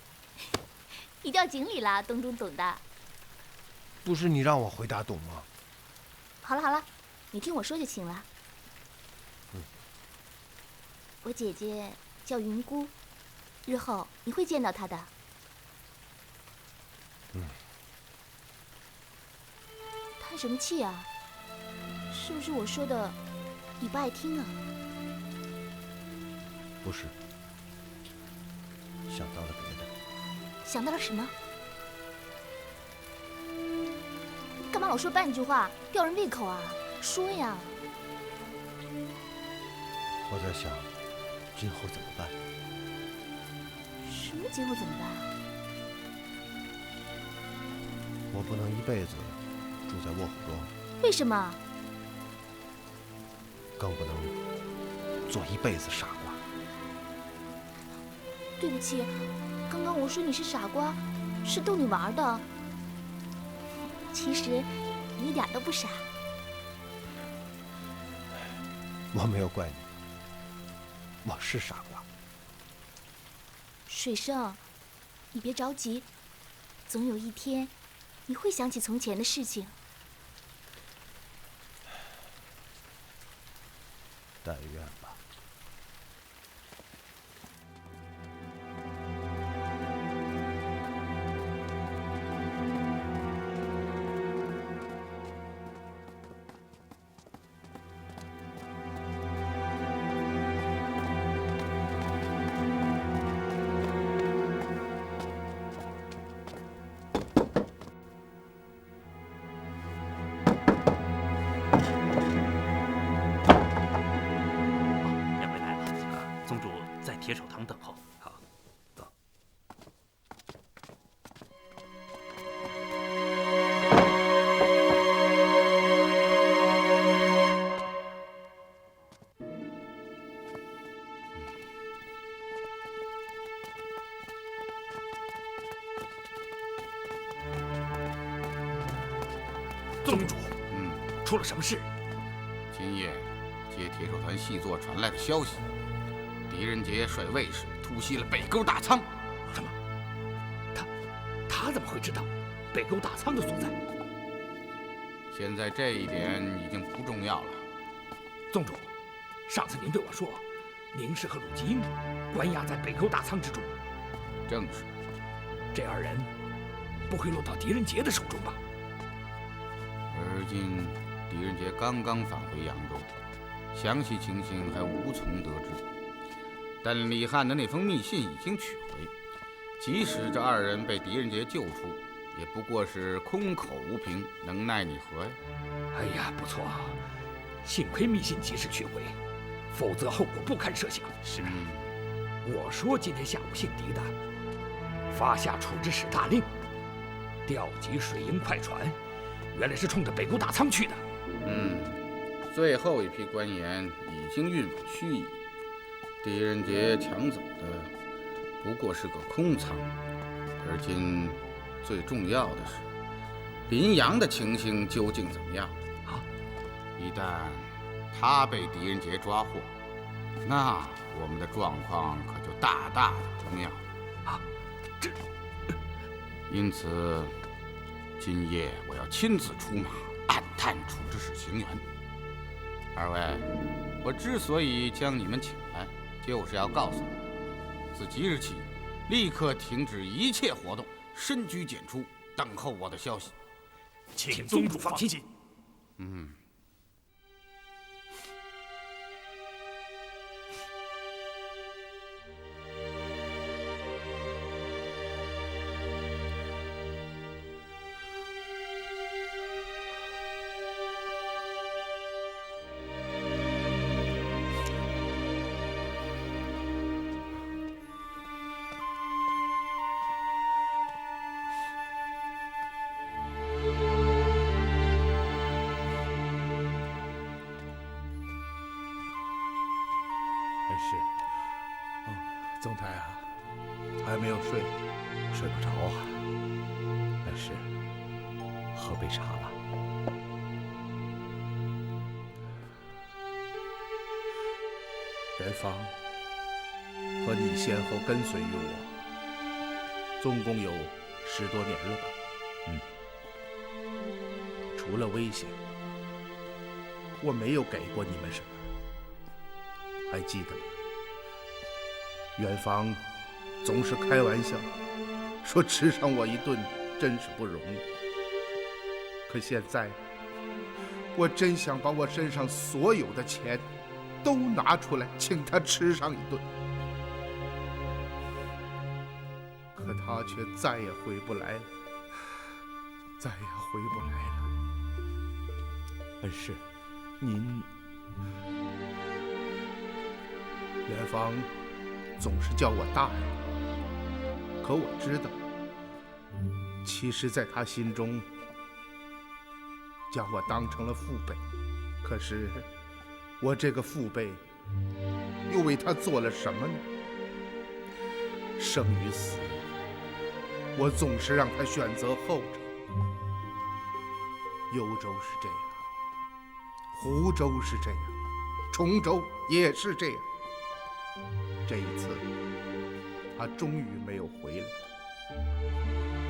你掉井里了，懂的。不是你让我回答懂吗？好了，你听我说就行了。我姐姐叫云姑，日后你会见到她的。叹什么气啊？是不是我说的你不爱听啊？不是，想到了别的。想到了什么？干嘛老说半句话，吊人胃口啊？说呀！我在想，今后怎么办？什么今后怎么办？我不能一辈子住在卧虎庄。为什么？更不能做一辈子傻瓜。对不起，刚刚我说你是傻瓜，是逗你玩的。其实你一点都不傻。我没有怪你，我是傻瓜。水生，你别着急，总有一天你会想起从前的事情。但愿吧。铁手堂等候。好，走。宗主，出了什么事？今夜接铁手团细作传来的消息。狄仁杰率卫士突袭了北沟大仓。什么？他怎么会知道北沟大仓的所在？现在这一点已经不重要了。宗主，上次您对我说，宁氏和鲁吉英关押在北沟大仓之中。正是。这2人不会落到狄仁杰的手中吧？而今狄仁杰刚刚返回扬州，详细情形还无从得知。但李翰的那封密信已经取回，即使这2人被狄仁杰救出，也不过是空口无凭，能奈你何呀？哎呀，不错，幸亏密信及时取回，否则后果不堪设想。是。我说今天下午姓狄的发下处置使大令，调集水营快船，原来是冲着北沟大仓去的。最后一批官盐已经运往盱眙。狄仁杰抢走的不过是个空仓，而今最重要的是，林阳的情形究竟怎么样？一旦他被狄仁杰抓获，那我们的状况可就大大的不妙这，因此，今夜我要亲自出马，暗探处置使行辕。2位，我之所以将你们请来，就是要告诉你，自即日起，立刻停止一切活动，深居简出，等候我的消息。请宗主放心。嗯。是，总台啊，还没有睡，睡不着啊。恩师，喝杯茶吧。元芳和你先后跟随于我，总共有10多年了吧？除了危险，我没有给过你们什么。还记得吗？元芳总是开玩笑说吃上我一顿真是不容易。可现在，我真想把我身上所有的钱都拿出来请他吃上一顿，可他却再也回不来了，再也回不来了。恩师，您……元芳总是叫我大人，可我知道，其实在他心中，将我当成了父辈。可是，我这个父辈，又为他做了什么呢？生与死，我总是让他选择后者。幽州是这样，湖州是这样，崇州也是这样。这一次，他终于没有回来，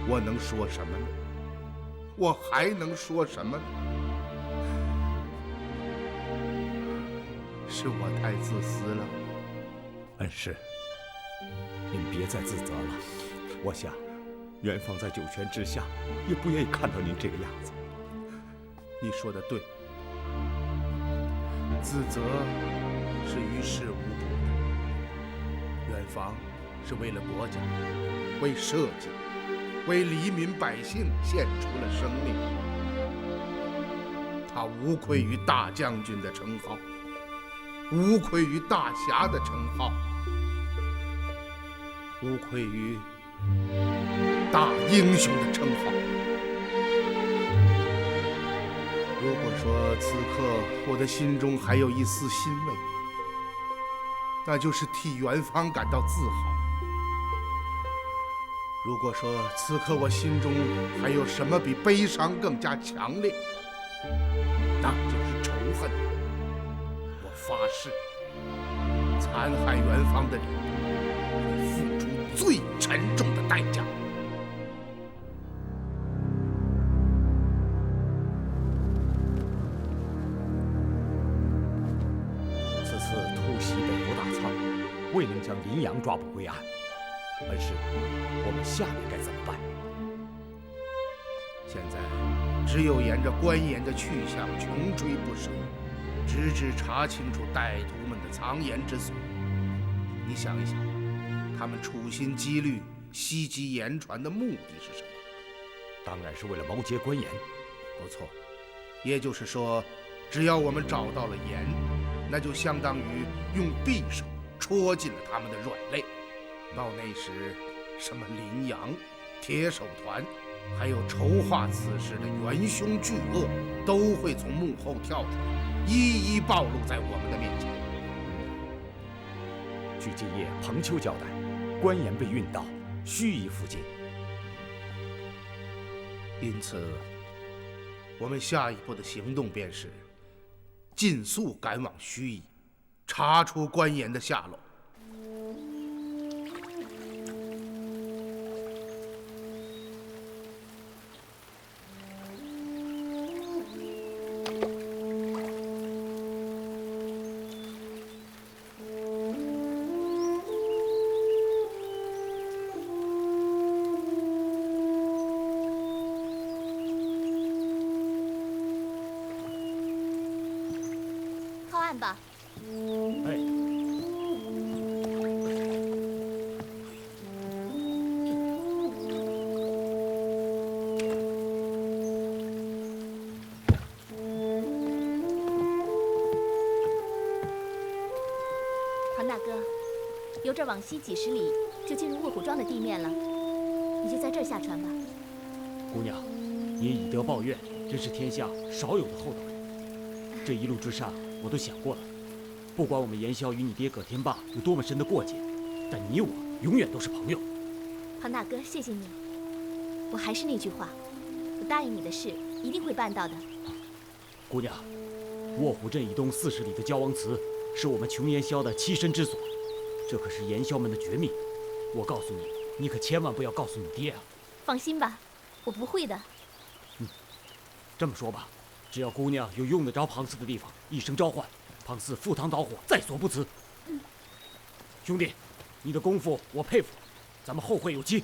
我能说什么呢？我还能说什么呢？是我太自私了。恩师，您别再自责了。我想，元芳在九泉之下也不愿意看到您这个样子。你说的对，自责是于事无补的。元芳是为了国家，为社稷，为黎民百姓献出了生命。他无愧于大将军的称号，无愧于大侠的称号，无愧于大英雄的称号。如果说此刻我的心中还有一丝欣慰，那就是替元芳感到自豪。如果说此刻我心中还有什么比悲伤更加强烈，那就是仇恨。我发誓，残害元芳的人会付出最沉重的代价。此次突袭北沟大仓，未能将林阳抓捕归案。恩师，我们下面该怎么办？现在只有沿着关严的去向穷追不舍，直至查清楚歹徒们的藏言之所。你想一想，他们处心积虑袭击盐船的目的是什么？当然是为了谋劫关严。不错，也就是说，只要我们找到了盐，那就相当于用匕首戳进了他们的软肋。到那时，什么林阳、铁手团，还有筹划此事的元凶巨恶，都会从幕后跳出来，一一暴露在我们的面前。据继业彭秋交代，关严被运到盱眙附近，因此，我们下一步的行动便是尽速赶往盱眙，查出关严的下落。饭吧。哎。庞大哥，由这儿往西几十里就进入卧虎庄的地面了，你就在这儿下船吧。姑娘，你以德报怨，真是天下少有的厚道人。这一路之上，我都想过了，不管我们严萧与你爹葛天霸有多么深的过节，但你我永远都是朋友。庞大哥，谢谢你。我还是那句话，我答应你的事一定会办到的。姑娘，卧虎镇以东40里的焦王祠是我们穷严萧的栖身之所，这可是严萧们的绝密。我告诉你，你可千万不要告诉你爹啊！放心吧，我不会的。这么说吧，只要姑娘有用得着庞四的地方，一声召唤，庞四赴汤蹈火，在所不辞。兄弟，你的功夫我佩服，咱们后会有期。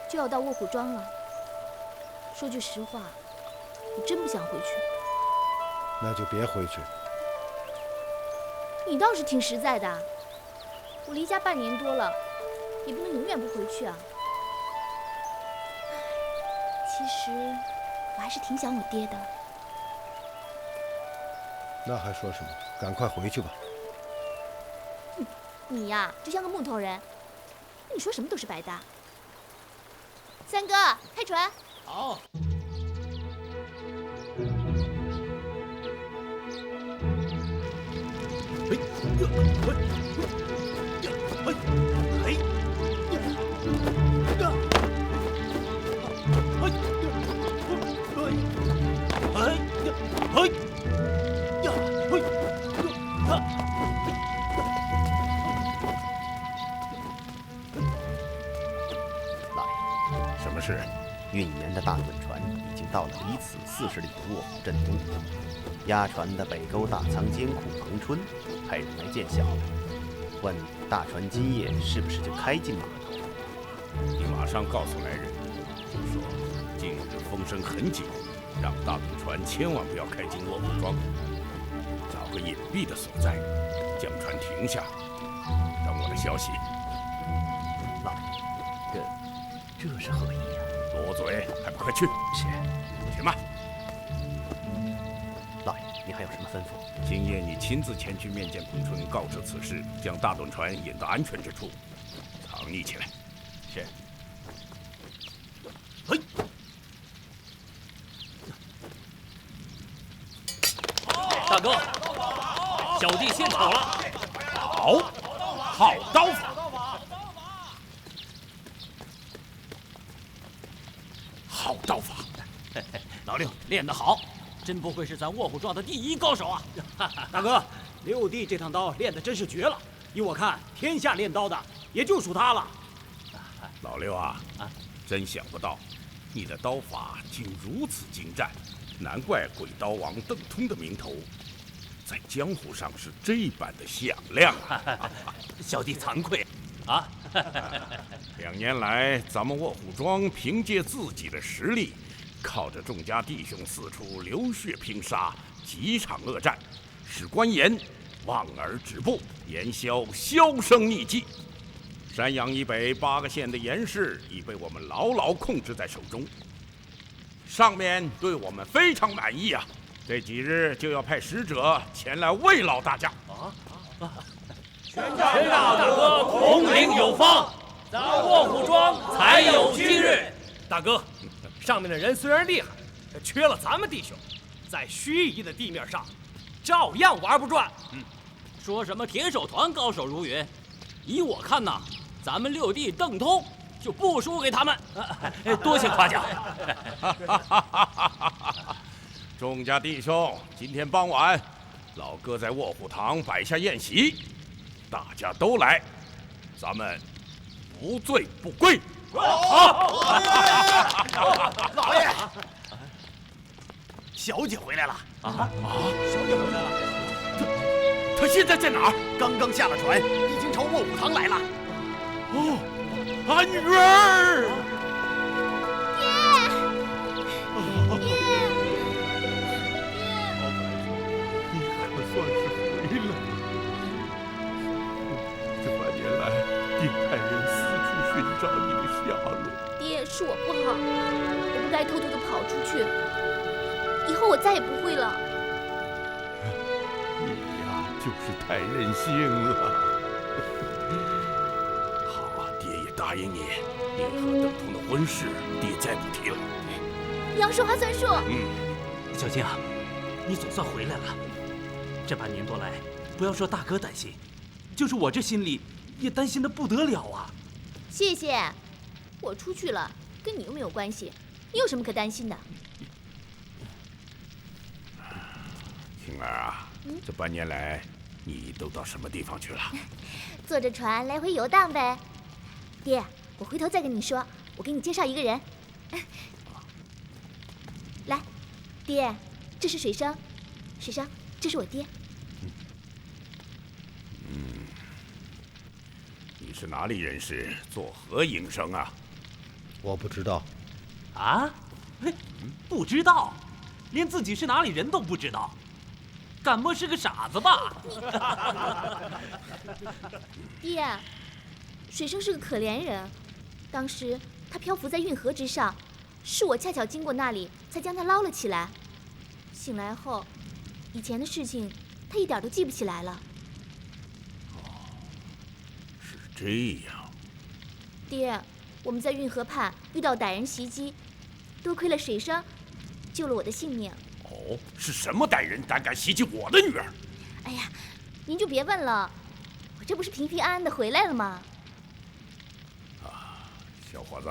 就要到卧虎庄了，说句实话，我真不想回去。那就别回去。你倒是挺实在的，我离家半年多了，也不能永远不回去啊。其实我还是挺想我爹的。那还说什么？赶快回去吧。你呀，就像个木头人，跟你说什么都是白搭。三哥，开船。好。什么事？运盐的大趸船已经到了离此40里的卧虎镇东。押船的北沟大仓监库彭春派人来见小，问大船今夜是不是就开进码头？你马上告诉来人，就说近日风声很紧，让大趸船千万不要开进卧虎庄，找个隐蔽的所在，将船停下，等我的消息。老爷，这是何意呀？多嘴，还不快去！是。去吧。老爷，您还有什么吩咐？今夜你亲自前去面见彭春，告知此事，将大趸船引到安全之处，藏匿起来。是。大哥，小弟献丑了。好刀法。好刀法。老六练得好，真不愧是咱卧虎庄的第一高手啊！大哥，六弟这趟刀练得真是绝了，依我看，天下练刀的也就属他了。老六啊，真想不到，你的刀法竟如此精湛，难怪鬼刀王邓通的名头在江湖上是这般的响亮啊！小弟惭愧啊！2年来，咱们卧虎庄凭借自己的实力，靠着众家弟兄四处流血拼杀，几场恶战，使关严望而止步，严萧销声匿迹。山阳以北8个县的严氏已被我们牢牢控制在手中，上面对我们非常满意啊！这几日就要派使者前来慰劳大家。全大哥统领有方，咱卧虎庄才有今日。大哥，上面的人虽然厉害，缺了咱们弟兄，在盱眙的地面上，照样玩不转。说什么铁手团高手如云，依我看呐，咱们六弟邓通就不输给他们。多谢夸奖。众家弟兄，今天傍晚，老哥在卧虎堂摆下宴席，大家都来，咱们不醉不归。好，老爷，小姐回来了小姐回来了，他现在在哪儿？刚刚下了船，已经朝卧虎堂来了。哦，俺女儿！你可算是回来了。这半年来，爹派人四处寻找你的下落。爹，是我不好，我不该偷偷的跑出去。以后我再也不会了。你呀，就是太任性了。好啊，爹也答应你，你和邓通的婚事，爹再不提了。杨寿华算数。小静啊，你总算回来了。这半年多来，不要说大哥担心，就是我这心里也担心的不得了啊。谢谢，我出去了，跟你又没有关系，你有什么可担心的？晴儿啊，这半年来你都到什么地方去了？坐着船来回游荡呗。爹，我回头再跟你说，我给你介绍一个人。来，爹，这是水生，水生，这是我爹。你是哪里人士？作何营生啊？我不知道。啊？不知道？连自己是哪里人都不知道？敢莫是个傻子吧？爹，水生是个可怜人，当时他漂浮在运河之上，是我恰巧经过那里，才将他捞了起来。醒来后，以前的事情他一点都记不起来了。是这样。爹，我们在运河畔遇到歹人袭击，多亏了水生救了我的性命。哦，是什么歹人胆敢袭击我的女儿？哎呀，您就别问了，我这不是平平安安的回来了吗？小伙子，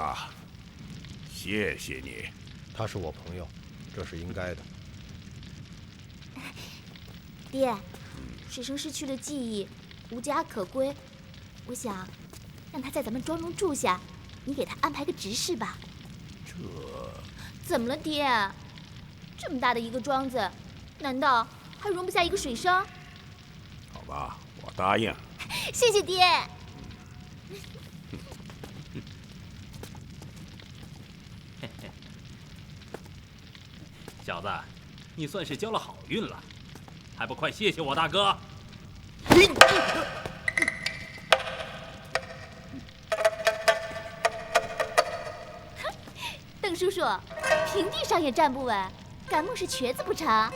谢谢你。他是我朋友，这是应该的。爹，水生失去了记忆，无家可归，我想让他在咱们庄中住下，你给他安排个执事吧。这怎么了，爹？这么大的一个庄子，难道还容不下一个水生？好吧，我答应。谢谢爹。小子，你算是交了好运了，还不快谢谢我大哥？邓叔叔，平地上也站不稳，敢莫是瘸子不成？啊！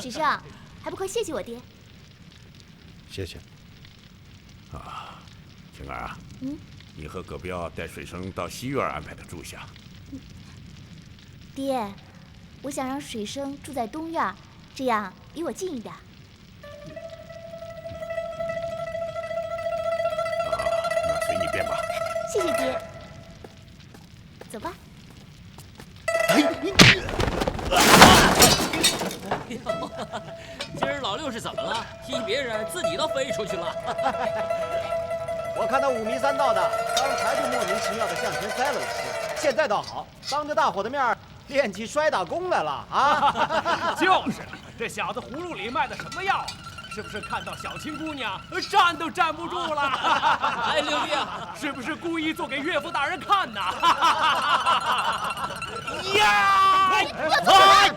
水生，还不快谢谢我爹？谢谢。啊，晴儿啊，你和葛彪带水生到西院安排的住下。爹，我想让水生住在东院，这样离我近一点。那随你便吧。谢谢爹。走吧。今儿老六是怎么了？踢别人，自己都飞出去了。我看他5迷3道的，刚才就莫名其妙的向前栽了一次，现在倒好，当着大伙的面练起摔打功来了啊！就是，这小子葫芦里卖的什么药啊？是不是看到小青姑娘站都站不住了？哎，六弟啊，是不是故意做给岳父大人看呐？呀！要走啊！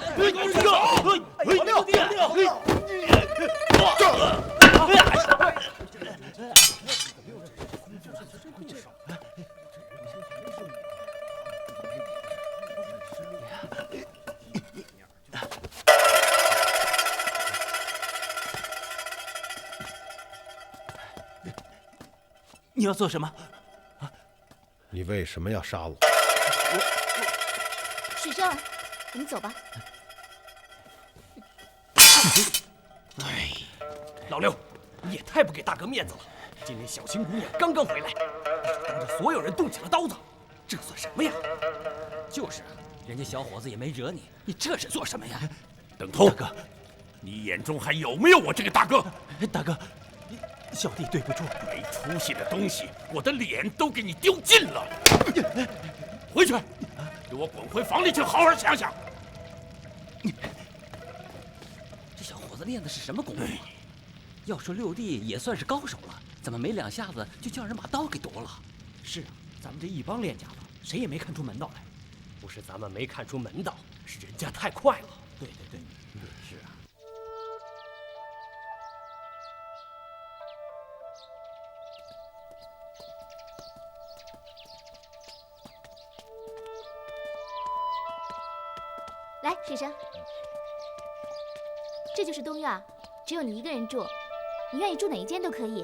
六弟，你要做什么？你为什么要杀我？水生，我们走吧。哎，老六，你也太不给大哥面子了！今天小青姑娘刚刚回来，当着所有人动起了刀子，这算什么呀？就是啊，人家小伙子也没惹你，你这是做什么呀？邓通，大哥，你眼中还有没有我这个大哥？大哥，小弟对不住。没出息的东西，我的脸都给你丢尽了！回去，给我滚回房里去，好好想想。子练的是什么功夫？要说六弟也算是高手了，怎么没2下子就叫人把刀给夺了？是啊，咱们这一帮练家子，谁也没看出门道来。不是咱们没看出门道，是人家太快了。对，是啊。来，水生，这就是东院，只有你一个人住，你愿意住哪一间都可以。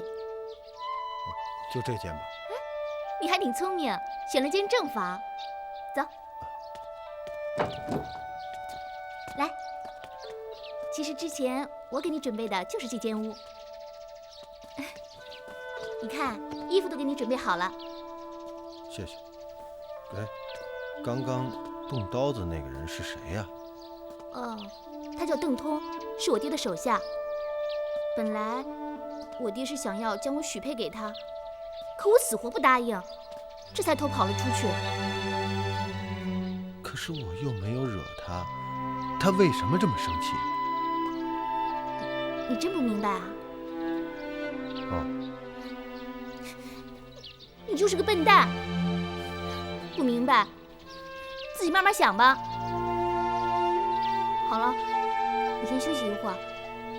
就这间吧。你还挺聪明，选了间正房。走，来，其实之前我给你准备的就是这间屋。你看，衣服都给你准备好了。谢谢。哎，刚刚动刀子那个人是谁呀？他叫邓通，是我爹的手下。本来我爹是想要将我许配给他，可我死活不答应，这才偷跑了出去。可是我又没有惹他，他为什么这么生气？你真不明白啊？你就是个笨蛋，不明白，自己慢慢想吧。好了，你先休息一会儿，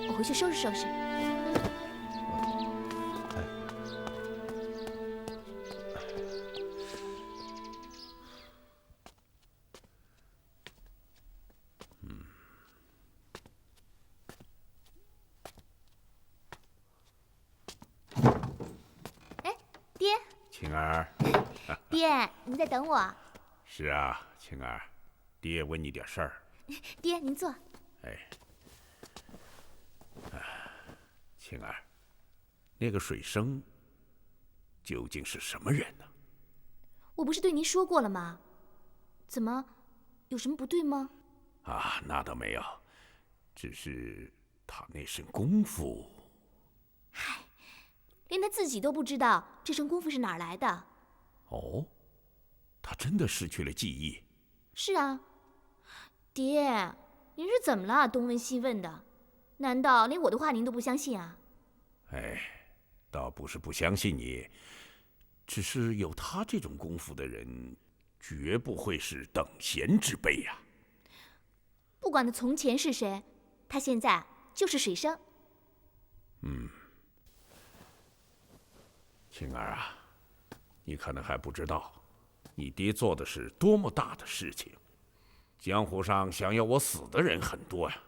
我回去收拾收拾。爹，晴儿，爹，您在等我？是啊，晴儿，爹问你点事儿。爹，您坐。晴儿，那个水生究竟是什么人呢？我不是对您说过了吗？怎么，有什么不对吗？啊，那倒没有，只是他那身功夫……嗨，连他自己都不知道这身功夫是哪儿来的。哦，他真的失去了记忆？是啊。爹，您是怎么了？东问西问的，难道连我的话您都不相信啊？哎，倒不是不相信你，只是有他这种功夫的人，绝不会是等闲之辈呀。不管他从前是谁，他现在就是水生。晴儿啊，你可能还不知道，你爹做的是多么大的事情。江湖上想要我死的人很多呀，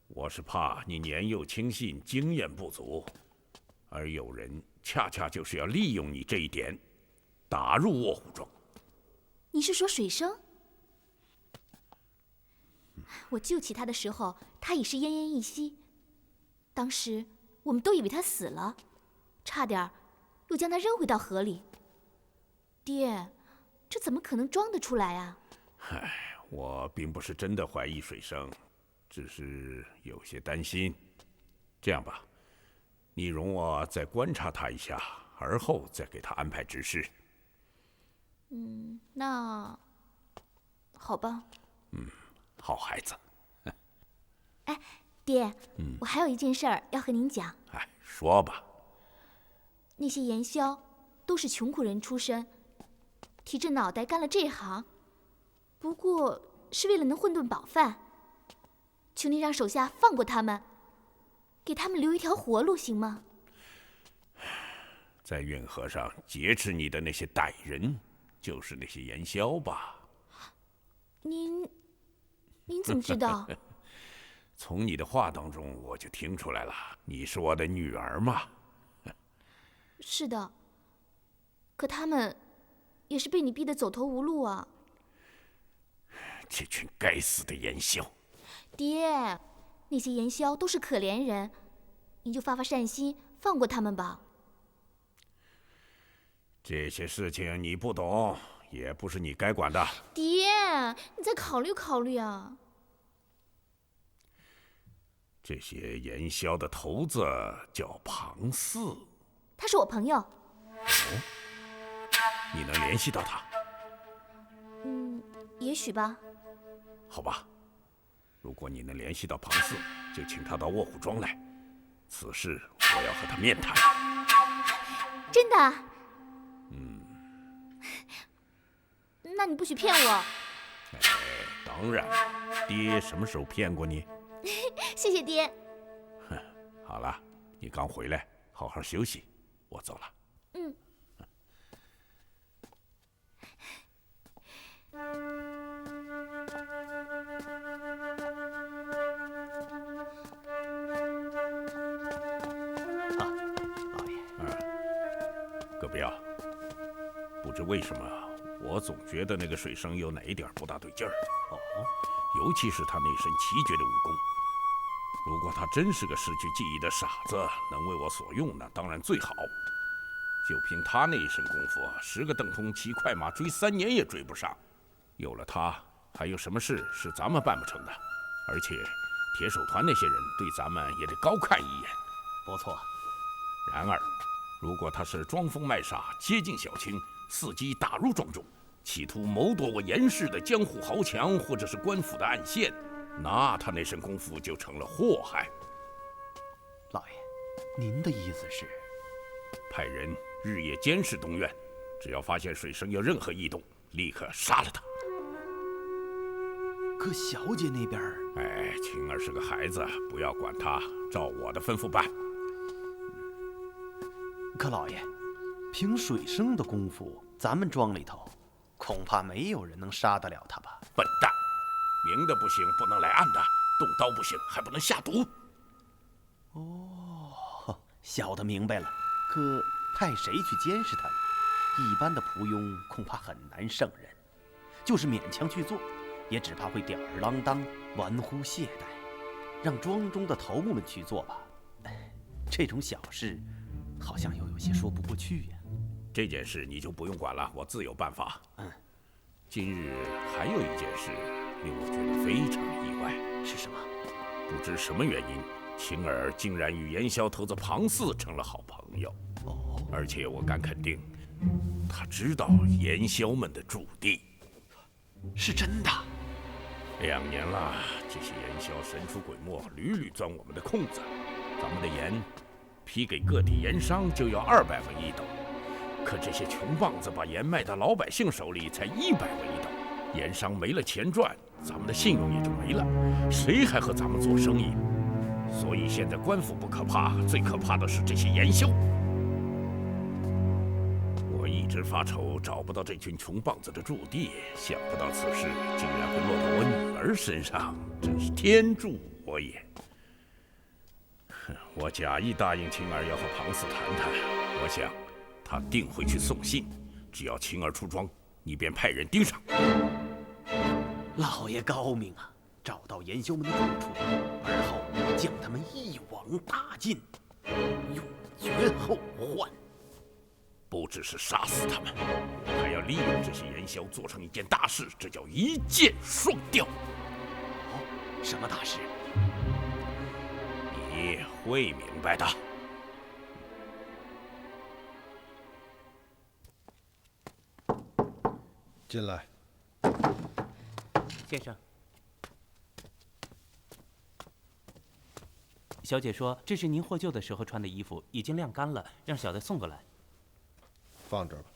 我是怕你年幼轻信，经验不足，而有人恰恰就是要利用你这一点，打入卧虎中。你是说水生？我救起他的时候，他已是奄奄一息，当时我们都以为他死了，差点又将他扔回到河里。爹，这怎么可能装得出来啊？我并不是真的怀疑水生，只是有些担心。这样吧，你容我再观察他一下，而后再给他安排指示。那好吧。好孩子。哎，爹，我还有一件事儿要和您讲。说吧。那些盐枭都是穷苦人出身，提着脑袋干了这行。不过是为了能混顿饱饭，求您让手下放过他们，给他们留一条活路，行吗？在运河上劫持你的那些歹人，就是那些盐枭吧？您怎么知道？从你的话当中我就听出来了，你是我的女儿嘛。是的，可他们也是被你逼得走投无路啊。这群该死的盐枭！爹，那些盐枭都是可怜人，你就发发善心，放过他们吧。这些事情你不懂，也不是你该管的。爹，你再考虑考虑啊。这些盐枭的头子叫庞四，他是我朋友。你能联系到他？也许吧。好吧，如果你能联系到庞四，就请他到卧虎庄来。此事我要和他面谈。真的？嗯。那你不许骗我。哎，当然，爹什么时候骗过你？谢谢爹。哼，好了，你刚回来，好好休息，我走了。嗯。葛彪，不知为什么，我总觉得那个水生有哪一点不大对劲儿。哦，尤其是他那身奇绝的武功。如果他真是个失去记忆的傻子，能为我所用，那当然最好。就凭他那一身功夫，10个邓通骑快马追3年也追不上。有了他，还有什么事是咱们办不成的？而且，铁手团那些人对咱们也得高看一眼。不错。然而，如果他是装疯卖傻，接近小青，伺机打入庄中，企图谋夺我严氏的江湖豪强，或者是官府的暗线，那他那身功夫就成了祸害。老爷，您的意思是？派人日夜监视东院，只要发现水生有任何异动，立刻杀了他。可小姐那边……哎，青儿是个孩子，不要管他，照我的吩咐办。可老爷，凭水生的功夫，咱们庄里头恐怕没有人能杀得了他吧？笨蛋，明的不行，不能来暗的；动刀不行，还不能下毒。哦，小的明白了。可派谁去监视他呢？一般的仆庸恐怕很难胜任，就是勉强去做，也只怕会吊儿郎当、玩忽懈怠。让庄中的头目们去做吧，这种小事好像又有些说不过去呀。这件事你就不用管了，我自有办法。今日还有一件事令我觉得非常意外。是什么？不知什么原因，晴儿竟然与盐枭头子庞四成了好朋友。而且我敢肯定，他知道盐枭们的驻地。是真的。 2年了，这些盐枭神出鬼没，屡屡钻我们的空子。咱们的盐批给各地盐商就要200文1斗，可这些穷棒子把盐卖到老百姓手里才100文1斗，盐商没了钱赚，咱们的信用也就没了，谁还和咱们做生意？所以现在官府不可怕，最可怕的是这些盐枭。我一直发愁找不到这群穷棒子的驻地，想不到此事竟然会落到我女儿身上，真是天助我也。我假意答应青儿要和庞四谈谈，我想他定会去送信，只要青儿出庄，你便派人盯上。老爷高明啊！找到盐枭们的住处，而后将他们一网打尽，永绝后患。 不只是杀死他们，我还要利用这些盐枭做成一件大事，这叫一箭双雕。哦，什么大事？你会明白的。进来，先生。小姐说这是您获救的时候穿的衣服，已经晾干了，让小的送过来。 放这儿吧。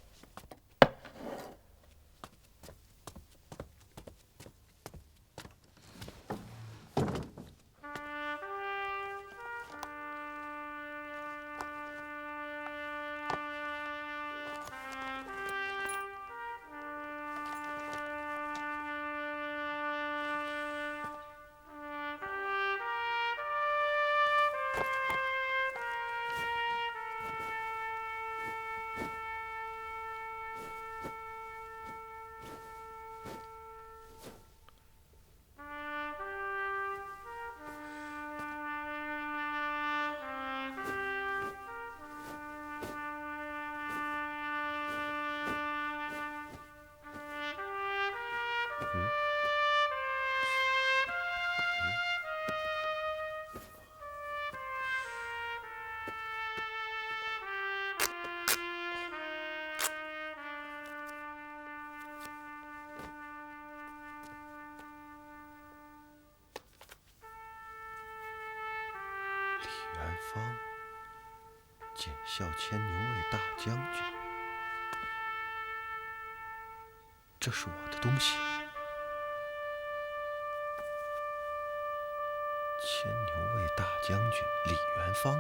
小千牛卫大将军，这是我的东西。千牛卫大将军李元芳。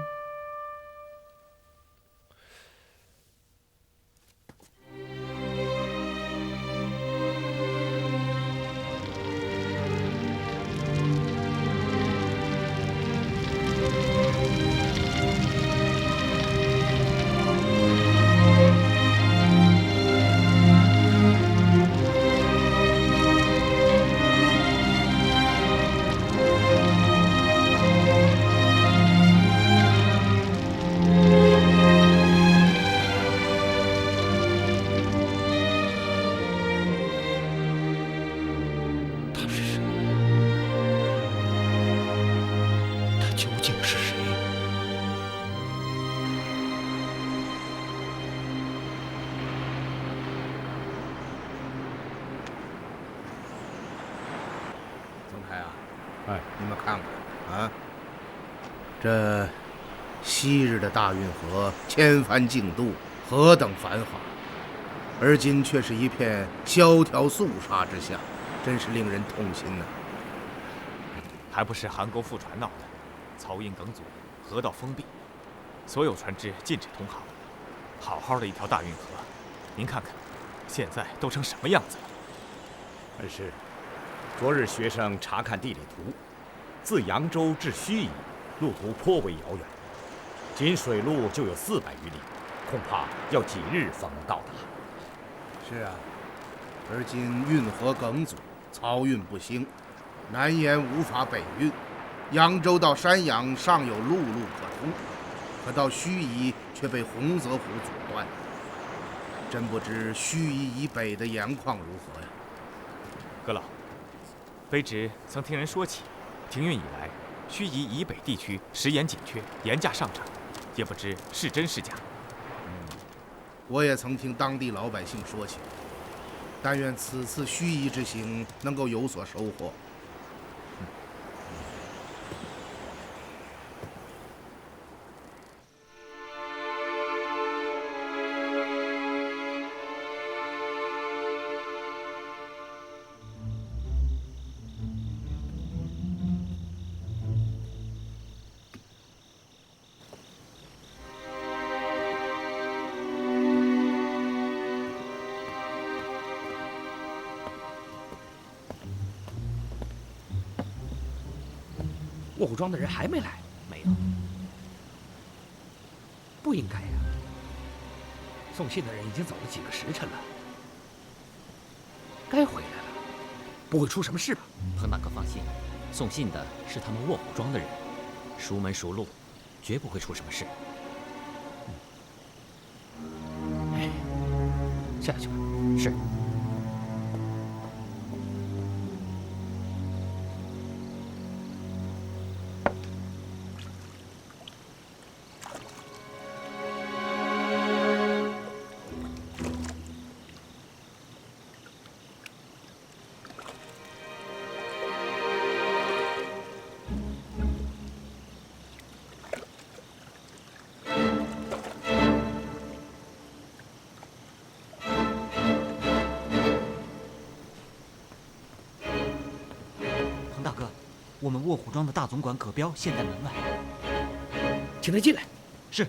你们看看啊，这昔日的大运河千帆竞渡，何等繁华，而今却是一片萧条肃杀之下，真是令人痛心呐。还不是韩沟覆船闹的，漕运梗阻，河道封闭，所有船只禁止通航。好好的一条大运河，您看看，现在都成什么样子了？恩师，昨日学生查看地理图，自扬州至盱眙，路途颇为遥远，仅水路就有400余里，恐怕要几日方能到达。是啊，而今运河梗阻，漕运不兴，南沿无法北运，扬州到山阳尚有陆路可通，可到盱眙却被洪泽湖阻断。真不知盱眙以北的盐况如何呀？阁老，卑职曾听人说起，停运以来，盱眙以北地区食盐紧缺，盐价上涨，也不知是真是假。我也曾听当地老百姓说起，但愿此次盱眙之行能够有所收获。卧虎庄的人还没来？没有。不应该呀。送信的人已经走了几个时辰了，该回来了，不会出什么事吧？彭大哥放心，送信的是他们卧虎庄的人，熟门熟路，绝不会出什么事。哎，下去吧。是。我们卧虎庄的大总管葛彪现在门外，请他进来。是。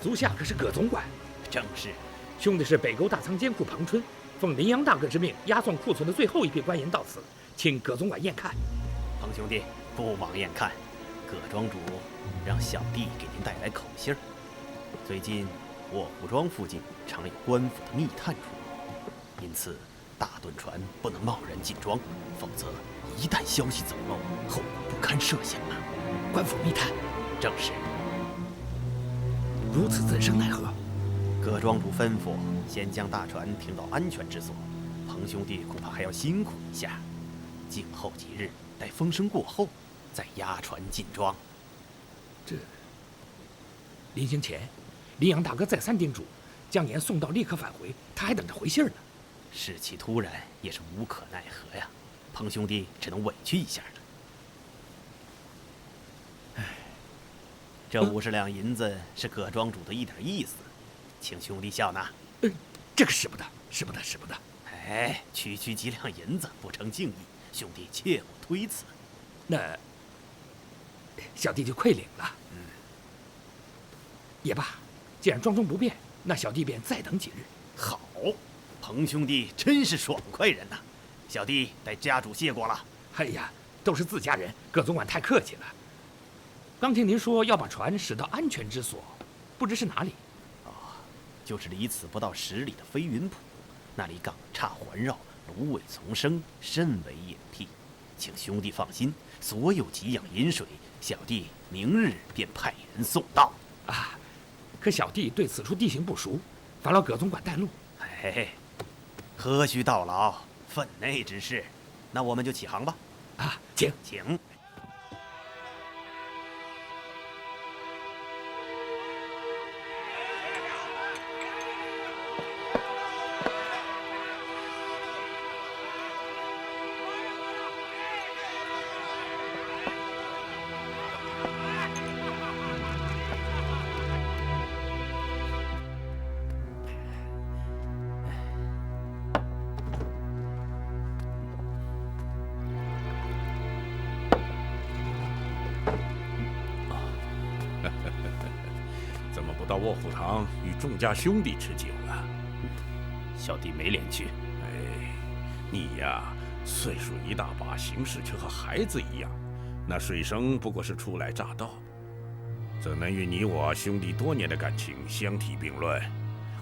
足下可是葛总管？正是。兄弟是北沟大仓监库庞春，奉林阳大哥之命押送库存的最后一批官银到此，请葛总管验看。彭兄弟，不枉验看。葛庄主让小弟给您带来口信儿。最近卧虎庄附近常有官府的密探出没，因此大盾船不能贸然进庄，否则一旦消息走漏，后果不堪设想啊！官府密探？正是。如此怎生奈何？葛庄主吩咐先将大船停到安全之所，彭兄弟恐怕还要辛苦一下。静候几日，待风声过后，再押船进庄。这临行前，林阳大哥再三叮嘱，将盐送到立刻返回，他还等着回信呢。事起突然，也是无可奈何呀。彭兄弟只能委屈一下了。这50两银子是葛庄主的一点意思，请兄弟笑纳。这个使不得，使不得，使不得。哎，区几两银子不成敬意，兄弟切勿推辞。那小弟就愧领了。也罢，既然庄中不变，那小弟便再等几日。好，彭兄弟真是爽快人呐！小弟代家主谢过了。哎呀，都是自家人，葛总管太客气了。刚听您说要把船驶到安全之所，不知是哪里？就是离此不到10里的飞云浦，那里港岔环绕，芦苇丛生，甚为隐僻。请兄弟放心，所有给养饮水，小弟明日便派人送到。啊，可小弟对此处地形不熟，烦劳葛总管带路。嘿，何须到劳，分内之事。那我们就起航吧。啊，请。怎么不到卧虎堂与众家兄弟吃酒了？小弟没脸去。哎，你呀，岁数一大把，行事却和孩子一样。那水生不过是初来乍到，怎能与你我兄弟多年的感情相提并论？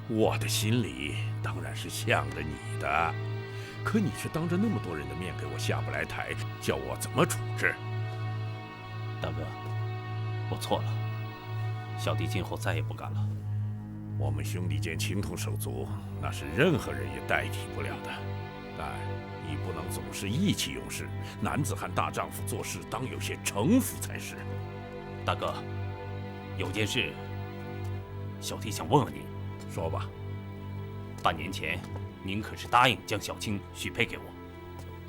我的心里当然是向着你的，可你却当着那么多人的面给我下不来台，叫我怎么处置？大哥，我错了，小弟今后再也不敢了。我们兄弟间情同手足，那是任何人也代替不了的。但你不能总是意气用事，男子汉大丈夫做事当有些城府才是。大哥，有件事，小弟想问问您。说吧。半年前，您可是答应将小青许配给我，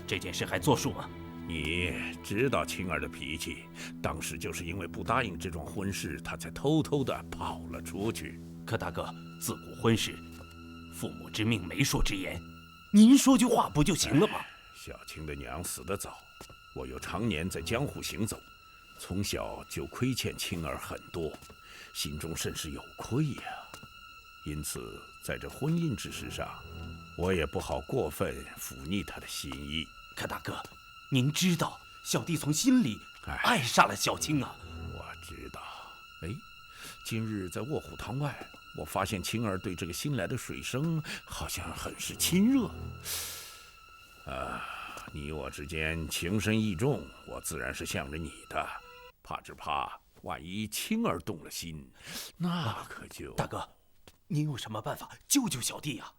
这件事还作数吗？你知道青儿的脾气，当时就是因为不答应这桩婚事，她才偷偷的跑了出去。可大哥，自古婚事，父母之命，媒妁之言，您说句话不就行了吗？小青的娘死得早，我又常年在江湖行走，从小就亏欠青儿很多，心中甚是有愧呀。因此，在这婚姻之事上，我也不好过分抚逆她的心意。可大哥，您知道，小弟从心里爱上了小青啊。我知道。哎，今日在卧虎堂外，我发现青儿对这个新来的水生好像很是亲热。你我之间情深意重，我自然是向着你的。只怕万一青儿动了心，那可就……大哥，您有什么办法救救小弟啊？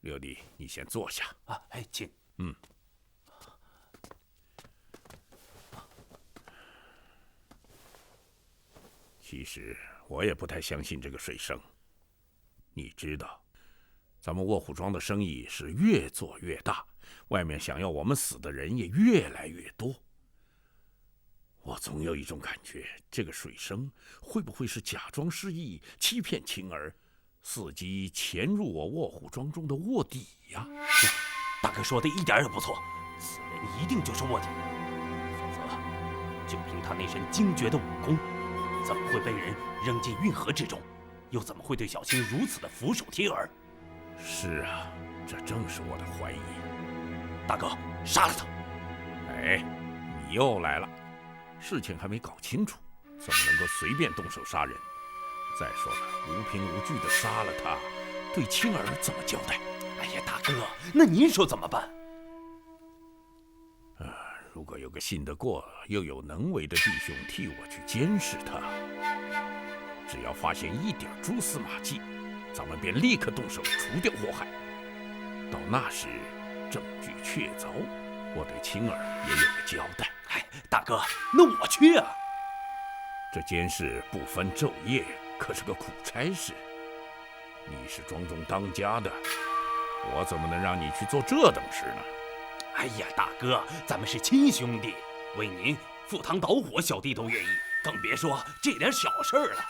六弟，你先坐下。哎，请。其实我也不太相信这个水生。你知道，咱们卧虎庄的生意是越做越大，外面想要我们死的人也越来越多。我总有一种感觉，这个水生会不会是假装失忆，欺骗青儿，伺机潜入我卧虎庄中的卧底呀？大哥说的一点也不错，此人一定就是卧底，否则就凭他那身精绝的武功，怎么会被人扔进运河之中？又怎么会对小青如此的俯首帖耳？是啊，这正是我的怀疑。大哥，杀了他！哎，你又来了。事情还没搞清楚，怎么能够随便动手杀人？再说了，无凭无据的杀了他，对青儿怎么交代？哎呀，大哥，那您说怎么办？如果有个信得过又有能为的弟兄替我去监视他，只要发现一点蛛丝马迹，咱们便立刻动手除掉祸害。到那时，证据确凿，我对青儿也有个交代。大哥，那我去啊！这监视不分昼夜，可是个苦差事。你是庄中当家的，我怎么能让你去做这等事呢？哎呀，大哥，咱们是亲兄弟，为您赴汤蹈火，小弟都愿意。更别说这点小事儿了。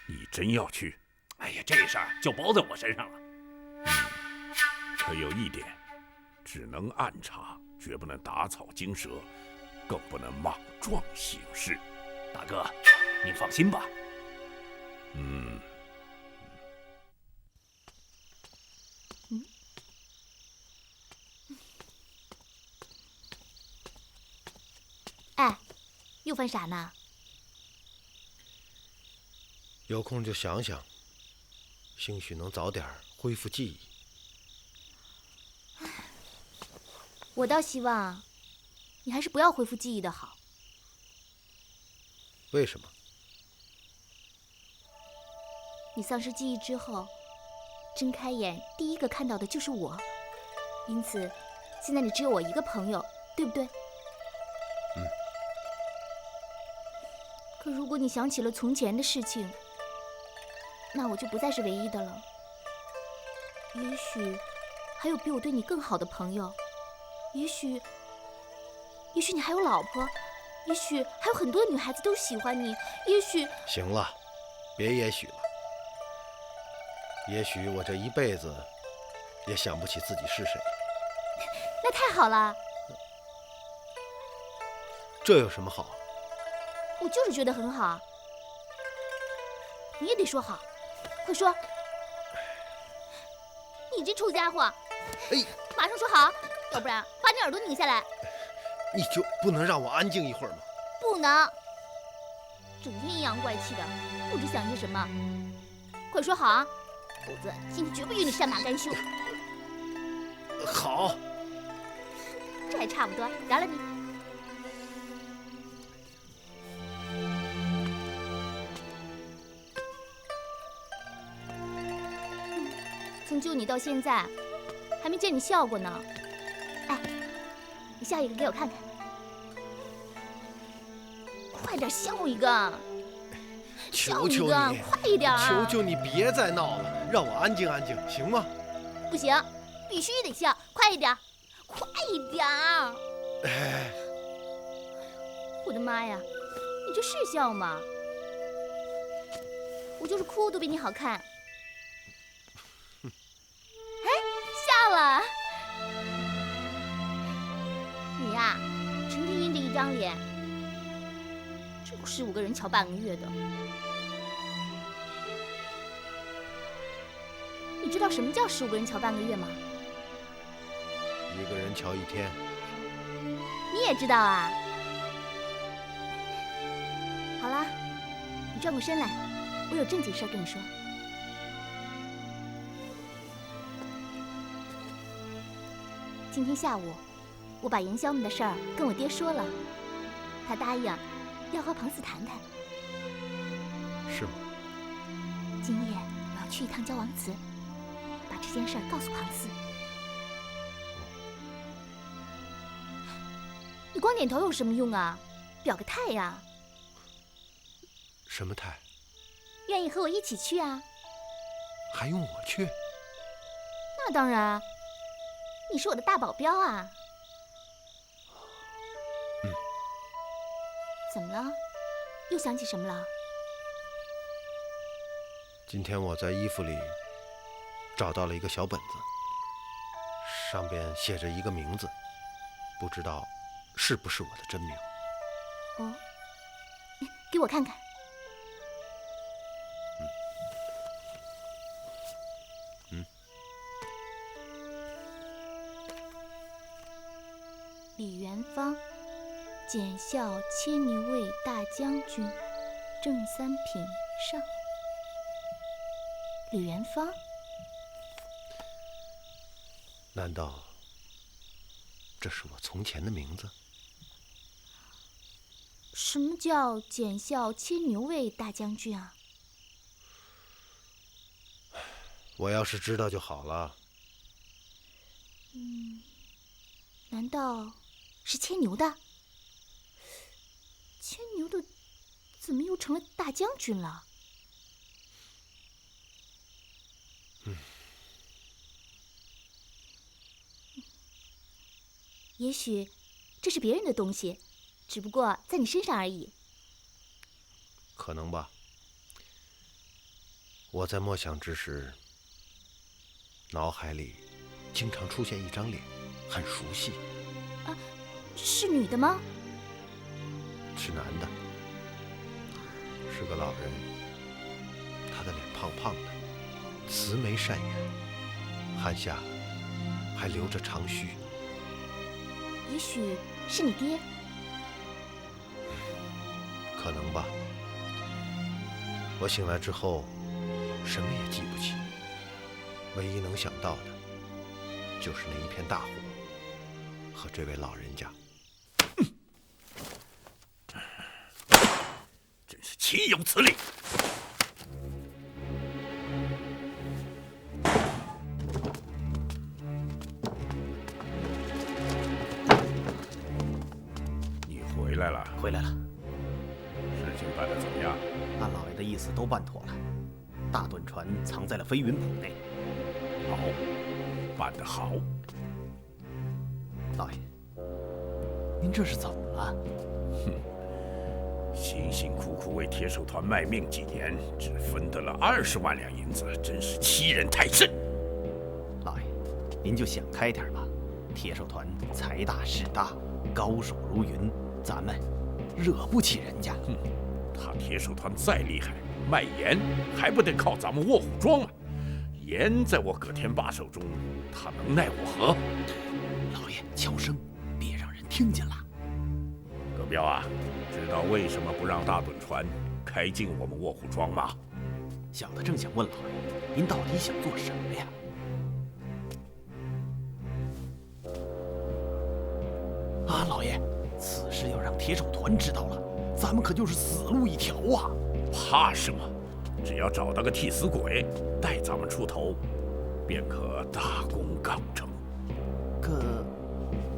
你真要去？哎呀，这事儿就包在我身上了。可有一点，只能暗查，绝不能打草惊蛇，更不能莽撞行事。大哥，您放心吧。哎，又犯傻呢？有空就想想，兴许能早点恢复记忆。我倒希望你还是不要恢复记忆的好。为什么？你丧失记忆之后，睁开眼第一个看到的就是我，因此现在你只有我一个朋友，对不对？可如果你想起了从前的事情，那我就不再是唯一的了。也许还有比我对你更好的朋友，也许你还有老婆，也许还有很多女孩子都喜欢你，也许……行了，别也许了。也许我这一辈子也想不起自己是谁。那太好了。这有什么好？我就是觉得很好。你也得说好，快说！你这臭家伙！哎，马上说好，要不然把你耳朵拧下来。你就不能让我安静一会儿吗？不能，整天阴阳怪气的，不知想些什么。快说好啊，否则今天绝不与你善罢甘休。好，这还差不多，饶了你。从救你到现在，还没见你笑过呢。哎，你笑一个给我看看，快点笑一个！求求你，快一点！求求你别再闹了，让我安静安静，行吗？不行，必须得笑，快一点，快一点！哎，我的妈呀，你这是笑吗？我就是哭都比你好看。笑了，你呀，成天阴着一张脸，这不15个人瞧半个月的。你知道什么叫15个人瞧半个月吗？1个人瞧1天。你也知道啊？好了，你转过身来，我有正经事跟你说。今天下午，我把营销们的事儿跟我爹说了，他答应要和庞四谈谈。是吗？今夜我要去一趟交王祠，把这件事儿告诉庞四。你光点头有什么用啊？表个态呀！什么态？愿意和我一起去啊？还用我去？那当然。你是我的大保镖啊！怎么了？又想起什么了？今天我在衣服里找到了一个小本子，上边写着一个名字，不知道是不是我的真名。哦，给我看看。李元芳，检校千牛卫大将军，正三品上。李元芳？难道这是我从前的名字？什么叫检校千牛卫大将军啊？我要是知道就好了。难道是牵牛的？牵牛的怎么又成了大将军了？也许这是别人的东西，只不过在你身上而已。可能吧。我在默想之时，脑海里经常出现一张脸，很熟悉。啊，是女的吗？是男的，是个老人。他的脸胖胖的，慈眉善眼，汗下还留着长须。也许是你爹。可能吧。我醒来之后，什么也记不起，唯一能想到的，就是那一片大火和这位老人家。真是岂有此理！你回来了？回来了。事情办得怎么样？按老爷的意思都办妥了，大趸船藏在了飞云浦内。好，办得好。老爷，您这是怎么了？哼，辛辛苦苦为铁手团卖命几年，只分得了20万两银子，真是欺人太甚。老爷，您就想开点吧。铁手团财大势大，高手如云，咱们惹不起人家。哼，他铁手团再厉害，卖盐还不得靠咱们卧虎庄吗？盐在我葛天霸手中，他能奈我何？老爷，悄声，别让人听见了。葛彪啊，知道为什么不让大趸船开进我们卧虎庄吗？小的正想问老爷，您到底想做什么呀？啊，老爷，此事要让铁手团知道了，咱们可就是死路一条啊！怕什么？只要找到个替死鬼，带咱们出头，便可大功告成。可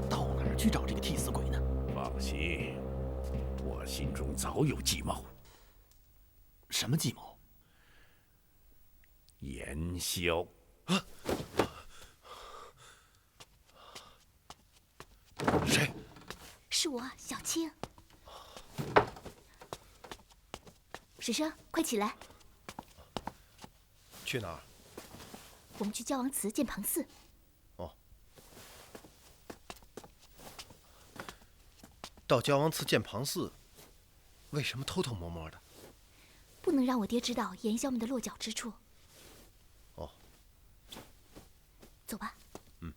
到哪儿去找这个替死鬼呢？放心，我心中早有计谋。什么计谋？盐枭。啊！谁？是我，小青。水生，快起来！去哪儿？我们去焦王祠见庞四。哦。到焦王祠见庞四，为什么偷偷摸摸的？不能让我爹知道盐枭们的落脚之处。哦。走吧。嗯。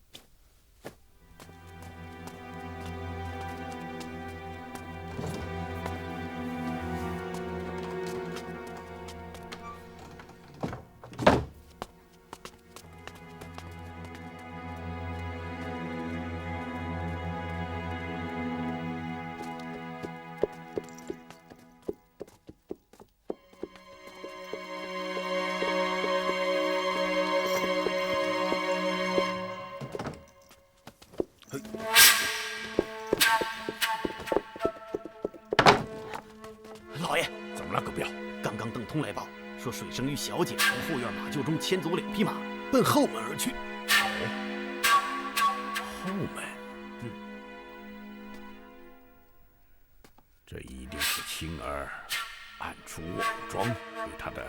老爷，怎么了，葛彪？刚刚邓通来报，说水生与小姐从后院马厩中牵走2匹马，奔后门而去。后门？这一定是青儿暗出卧虎庄，给他的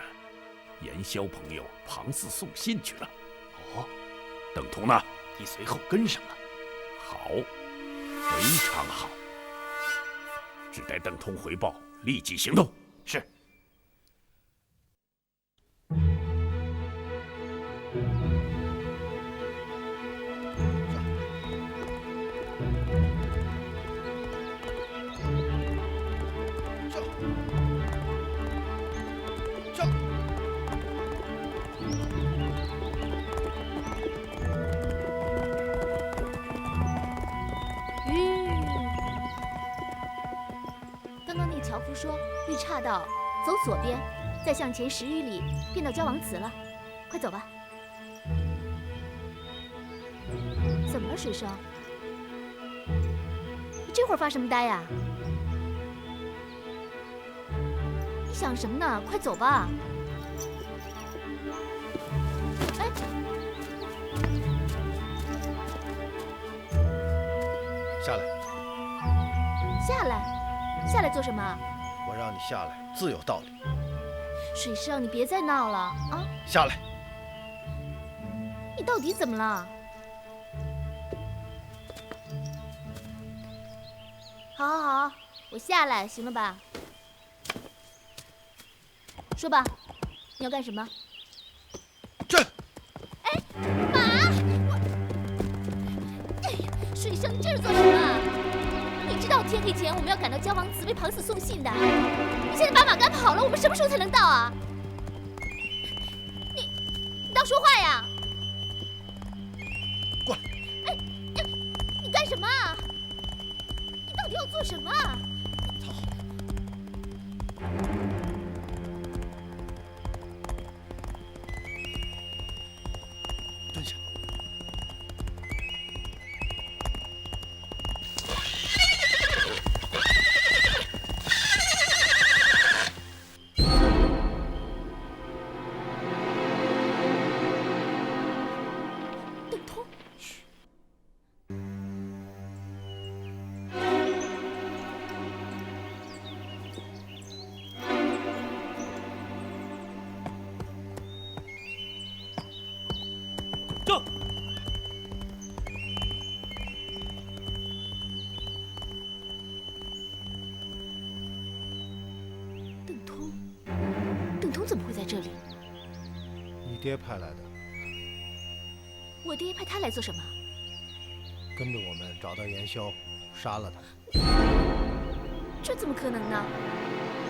盐枭朋友庞四送信去了。哦，邓通呢？已随后跟上了。好，非常好。只待邓通回报，立即行动。是。刚刚那个樵夫说，遇岔道，走左边，再向前10余里，便到焦王祠了。快走吧。怎么了，水生？你这会儿发什么呆呀？你想什么呢？快走吧。哎，下来。下来，下来做什么？我让你下来，自有道理。水生，你别再闹了啊！下来。你到底怎么了？好，好，好，我下来，行了吧？说吧，你要干什么？这……哎，马！哎呀，水生，你这是做什么？你知道天黑前我们要赶到焦王祠为庞四送信的。你现在把马赶跑了，我们什么时候才能到啊？你倒说话呀！过来！哎，你干什么？你到底要做什么？操！蹲下。邓通。走。邓通，邓通怎么会在这里？你爹派来的，我爹派他来做什么？跟着我们找到严萧，杀了他。这怎么可能呢？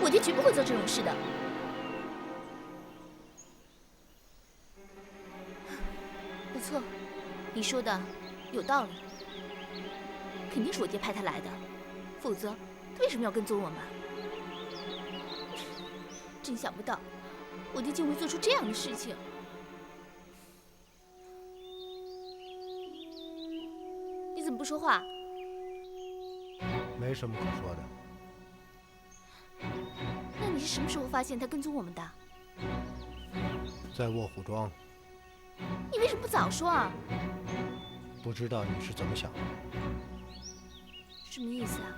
我爹绝不会做这种事的。不错，你说的有道理，肯定是我爹派他来的，否则他为什么要跟踪我们？真想不到，我爹竟会做出这样的事情。你怎么不说话？没什么可说的。那你是什么时候发现他跟踪我们的？在卧虎庄。你为什么不早说啊？不知道你是怎么想的？什么意思啊？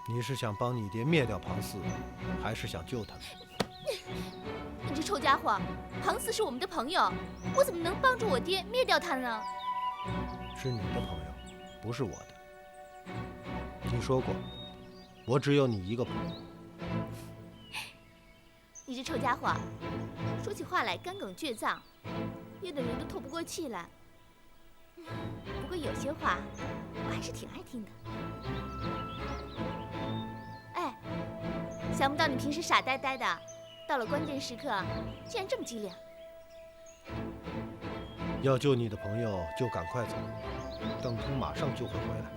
你是想帮你爹灭掉庞四，还是想救他？你这臭家伙！庞四是我们的朋友，我怎么能帮助我爹灭掉他呢？是你的朋友，不是我的。你说过，我只有你一个朋友。你这臭家伙，说起话来干梗倔强，噎得人都透不过气来。不过有些话我还是挺爱听的。哎，想不到你平时傻呆呆的，到了关键时刻竟然这么机灵。要救你的朋友就赶快走，邓通马上就会回来。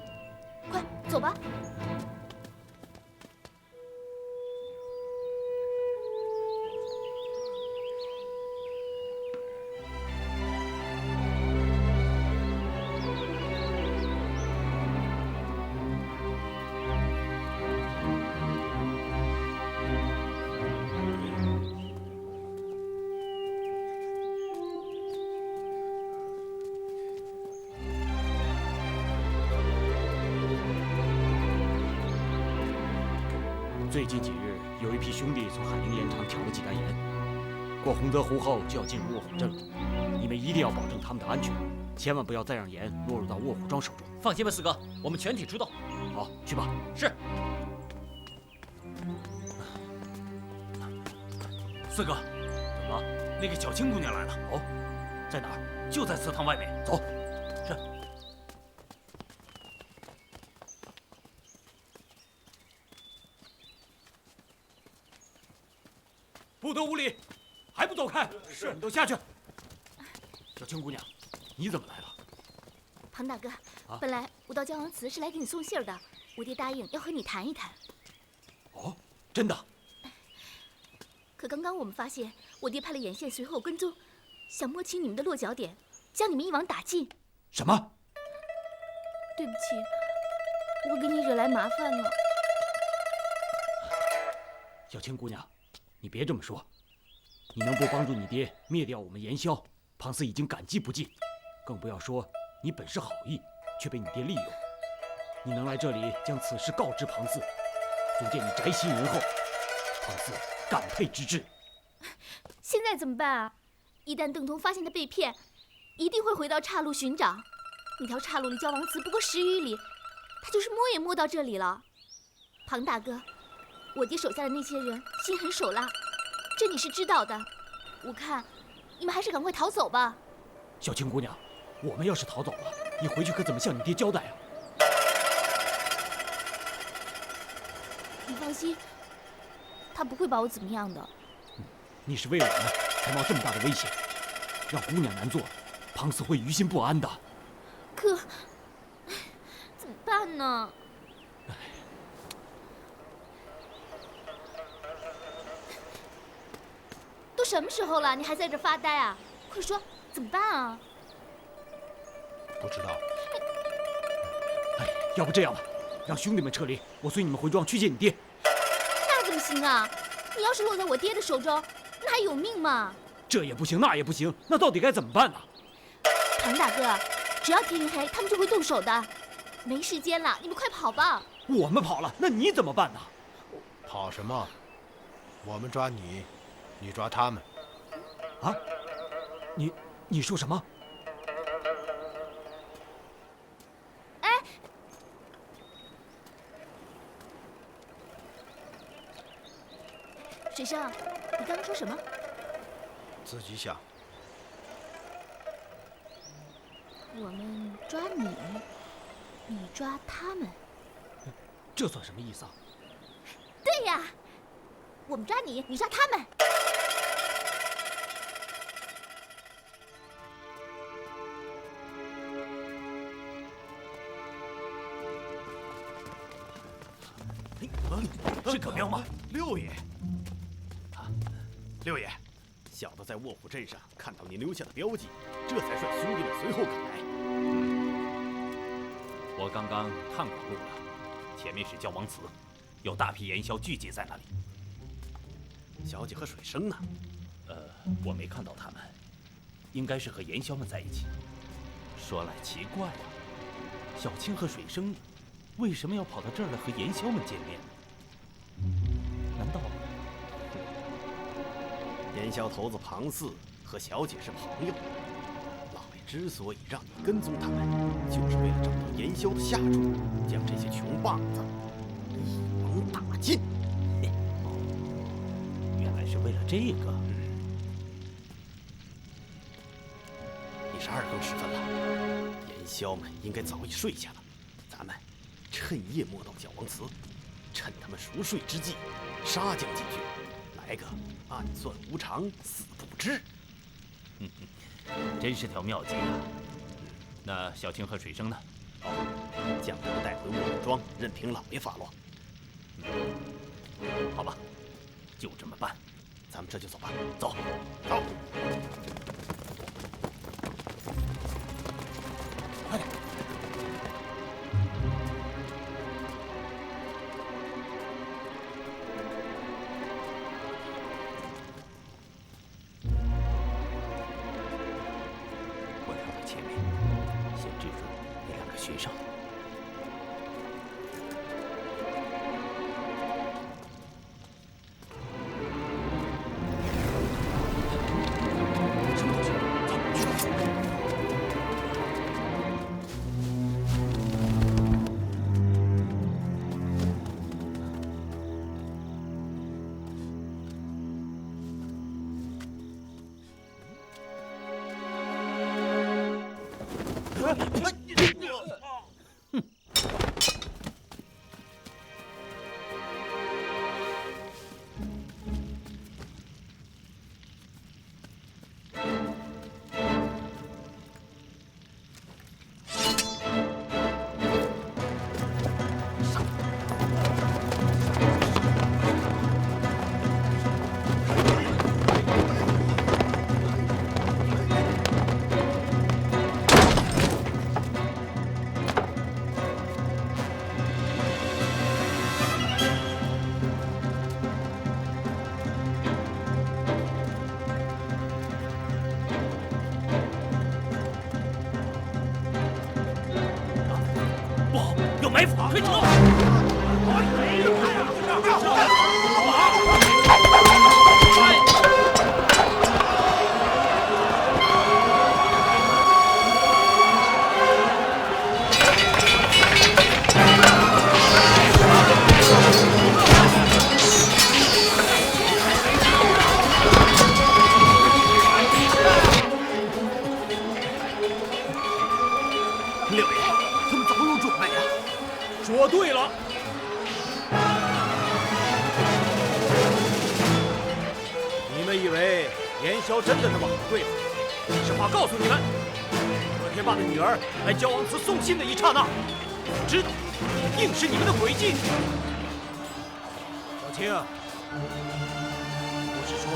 快走吧。最近几日，有一批兄弟从海陵盐场挑了几担盐，过洪泽湖后就要进入卧虎镇了。你们一定要保证他们的安全，千万不要再让盐落入到卧虎庄手中。放心吧，四哥，我们全体出动。好，去吧。是。四哥，怎么了？那个小青姑娘来了。哦，在哪儿？就在祠堂外面。走。是。不得无礼，还不走开！是，你都下去。小青姑娘，你怎么来了？庞大哥，本来我到焦王祠是来给你送信的，我爹答应要和你谈一谈。哦，真的？可刚刚我们发现我爹派了眼线随后跟踪，想摸清你们的落脚点，将你们一网打尽。什么？对不起，我给你惹来麻烦了。小青姑娘，你别这么说。你能不帮助你爹灭掉我们盐枭，庞四已经感激不尽，更不要说你本是好意，却被你爹利用。你能来这里将此事告知庞四，足见你宅心仁厚，彭四感佩之至。现在怎么办啊？一旦邓通发现他被骗，一定会回到岔路寻找。那条岔路离焦王祠不过10余里，他就是摸也摸到这里了。庞大哥，我爹手下的那些人心狠手辣，这你是知道的。我看你们还是赶快逃走吧。小青姑娘，我们要是逃走了，你回去可怎么向你爹交代啊？你放心，他不会把我怎么样的。你是为了我们才冒这么大的危险，让姑娘难做，庞四会于心不安的。可怎么办呢？都什么时候了，你还在这发呆啊？快说，怎么办啊？不知道。哎，要不这样吧，让兄弟们撤离，我随你们回庄去见你爹。那怎么行啊？你要是落在我爹的手中，那还有命吗？这也不行，那也不行，那到底该怎么办呢？庞大哥，只要天一黑，他们就会动手的。没时间了，你们快跑吧。我们跑了，那你怎么办呢？跑什么？我们抓你，你抓他们。啊？你说什么？哎，水生，你刚刚说什么？自己想。我们抓你，你抓他们，这算什么意思啊？对呀，我们抓你，你抓他们。是可喵吗？六爷，六爷，小的在卧虎镇上看到您留下的标记，这才率兄弟们随后赶来。我刚刚探过路了，前面是焦王祠，有大批盐枭聚集在那里。小姐和水生呢？我没看到他们，应该是和盐枭们在一起。说来奇怪了，小青和水生为什么要跑到这儿来和盐枭们见面？难道盐枭头子庞四和小姐是朋友？老爷之所以让你跟踪他们，就是为了找到盐枭的下处，将这些穷棒子一网打尽。原来是为了这个。已是2更时分了，盐枭们应该早已睡下了。咱们趁夜摸到焦王祠，趁他们熟睡之际，杀将进去，来个暗算无常，死不知。真是条妙计啊！那小青和水生呢？将他们带回卧虎庄，任凭老爷发落。好吧，就这么办。咱们这就走吧。走，走。快点！我绕到前面，先制住那2个学生。埋伏，快撤！六爷，他们早有准备啊！说对了。你们以为严萧真的那么好对付？实话告诉你们，葛天霸的女儿来焦王祠送信的一刹那，我知道，一定是你们的诡计。小青，不是说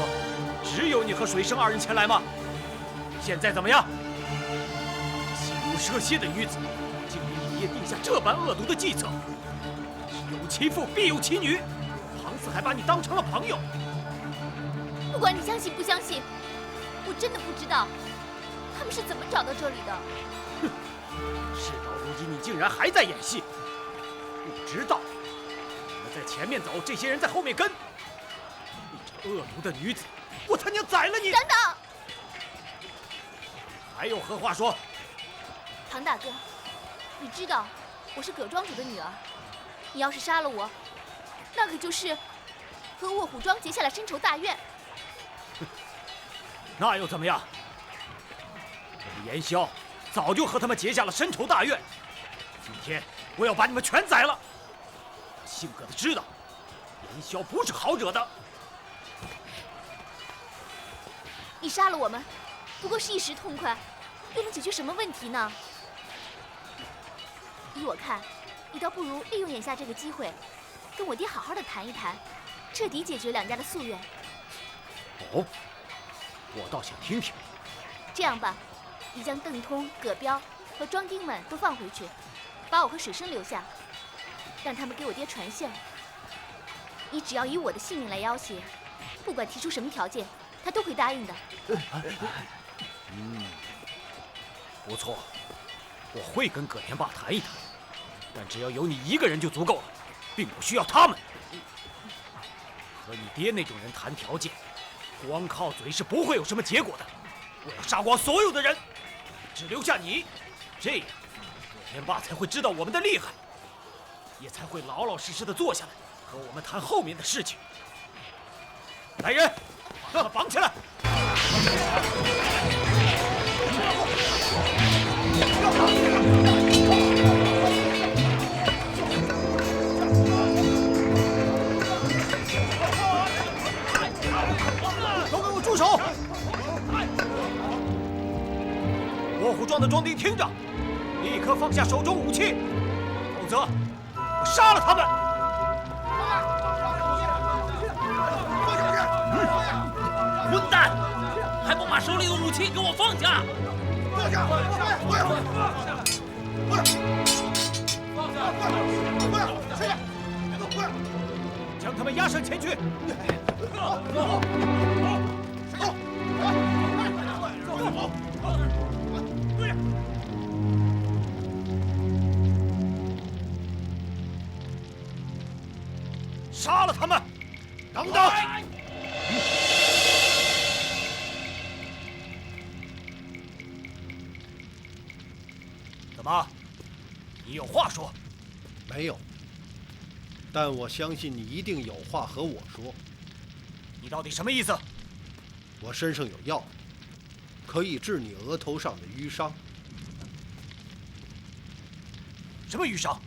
只有你和水生二人前来吗？现在怎么样？心如蛇蝎的女子，竟给你爹定下这般恶毒的计策。有其父必有其女，庞四还把你当成了朋友。不管你相信不相信，我真的不知道他们是怎么找到这里的。哼！事到如今，你竟然还在演戏！我知道，你们在前面走，这些人在后面跟。你这恶毒的女子，我他娘宰了你！等等！还有何话说？庞大哥，你知道我是葛庄主的女儿，你要是杀了我，那可就是和卧虎庄结下了深仇大怨。那又怎么样？我们严萧早就和他们结下了深仇大怨。今天我要把你们全宰了！姓葛的知道，严萧不是好惹的。你杀了我们，不过是一时痛快，又能解决什么问题呢？依我看，你倒不如利用眼下这个机会，跟我爹好好的谈一谈，彻底解决两家的夙愿。哦，我倒想听听。这样吧，你将邓通、葛彪和庄丁们都放回去，把我和水生留下，让他们给我爹传信儿。你只要以我的性命来要挟，不管提出什么条件，他都会答应的。不错，我会跟葛天霸谈一谈，但只要有你一个人就足够了，并不需要他们。和你爹那种人谈条件，光靠嘴是不会有什么结果的。我要杀光所有的人，只留下你，这样葛天霸才会知道我们的厉害，也才会老老实实的坐下来和我们谈后面的事情。来人，把他绑起来！都给我住手！卧虎庄的庄丁听着，立刻放下手中武器，否则我杀了他们！混蛋，还不把手里的武器给我放下！放下！将他们押上前去！杀了他们！等等！怎么？你有话说？没有。但我相信你一定有话和我说。你到底什么意思？我身上有药，可以治你额头上的淤伤。什么淤伤？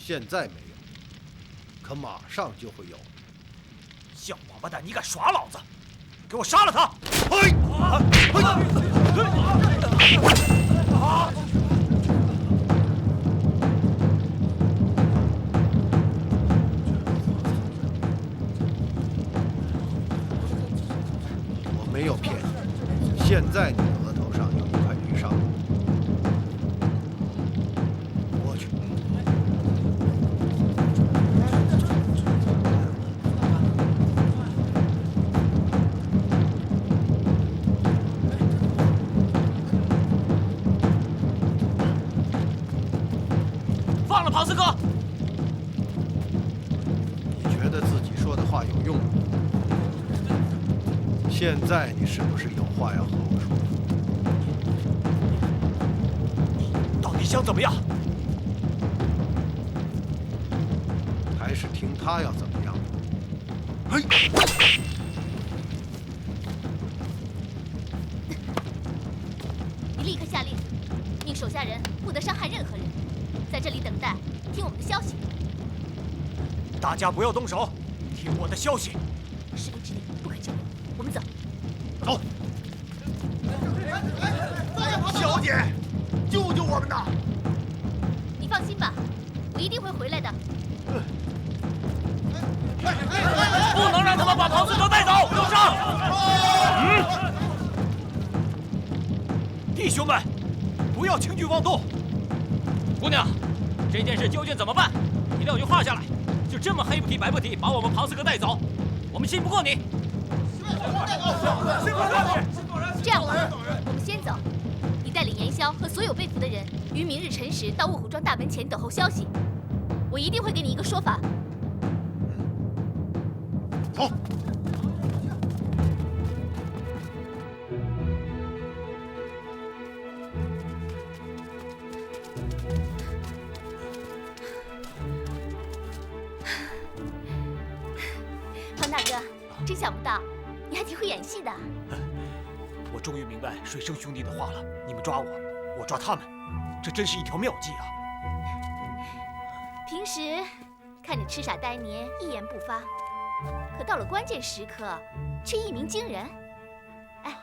现在没有，可马上就会有。小王八蛋，你敢耍老子！给我杀了他！我没有骗你，现在你的额头上有一块淤伤。过去。放了庞四哥！现在你是不是有话要和我说？到底想怎么样？还是听他要怎么样？你立刻下令，命手下人不得伤害任何人，在这里等待，听我们的消息。大家不要动手，听我的消息。士兵之令不可久留，我们走。走。小姐，救救我们呐！你放心吧，我一定会回来的。不能让他们把庞四德带走！给我上！弟兄们，不要轻举妄动。姑娘，这件事究竟怎么办？你撂句话下来，就这么黑不提白不提，把我们庞四哥带走，我们信不过你。这样吧，我们先走，你带领严萧和所有被俘的人，于明日辰时到卧虎庄大门前等候消息。我一定会给你一个说法。走。庞大哥，真想不到，你还挺会演戏的。我终于明白水生兄弟的话了，你们抓我，我抓他们，这真是一条妙计啊！平时看你痴傻呆黏，一言不发，可到了关键时刻，却一鸣惊人。哎，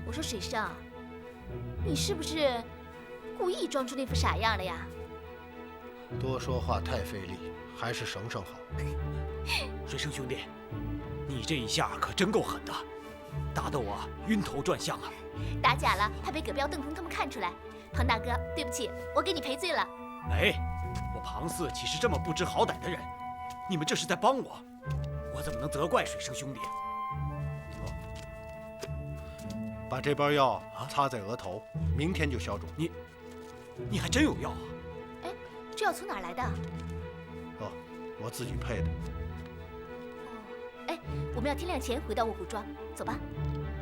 我说水生，你是不是故意装出那副傻样了呀？多说话太费力，还是省省好。水生兄弟，你这一下可真够狠的，打得我晕头转向啊！打假了，还被葛彪、邓通他们看出来。庞大哥，对不起，我给你赔罪了。哎，我庞四岂是这么不知好歹的人？你们这是在帮我，我怎么能责怪水生兄弟？把这包药擦在额头，明天就消肿。你还真有药啊？哎，这药从哪儿来的？哦，我自己配的。哎，我们要天亮前回到卧虎庄，走吧。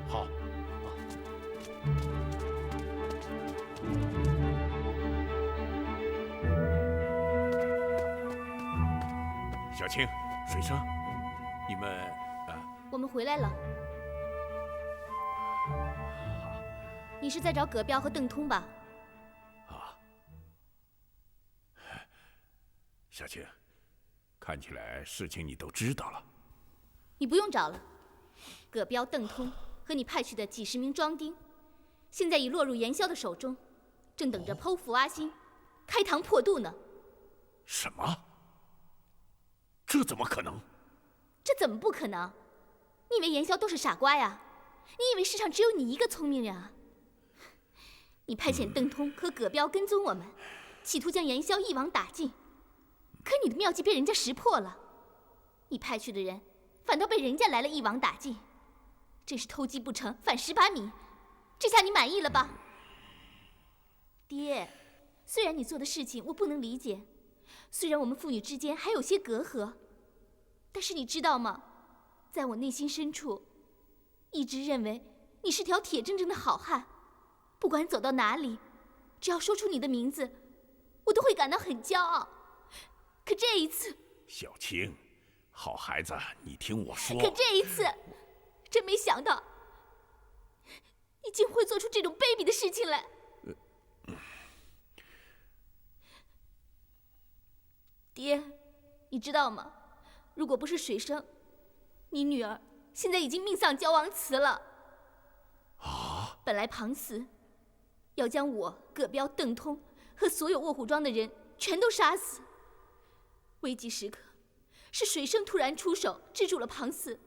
好。小青、水生，你们我们回来了。你是在找葛彪和邓通吧？小青，看起来事情你都知道了。你不用找了，葛彪、邓通和你派去的几十名庄丁，现在已落入严萧的手中，正等着剖腹挖心，开膛破肚呢。什么？这怎么可能？这怎么不可能？你以为严萧都是傻瓜呀？你以为世上只有你一个聪明人啊？你派遣邓通和葛彪跟踪我们，企图将严萧一网打尽，可你的妙计被人家识破了。你派去的人反倒被人家来了一网打尽，真是偷鸡不成反蚀米。这下你满意了吧？爹，虽然你做的事情我不能理解，虽然我们父女之间还有些隔阂，但是你知道吗？在我内心深处，一直认为你是条铁铮铮的好汉，不管走到哪里，只要说出你的名字，我都会感到很骄傲。可这一次，小青，好孩子，你听我说。可这一次，真没想到，你竟会做出这种卑鄙的事情来。爹，你知道吗？如果不是水生，你女儿现在已经命丧焦王祠了。啊！本来庞四要将我、葛彪、邓通和所有卧虎庄的人全都杀死。危急时刻，是水生突然出手制住了庞四，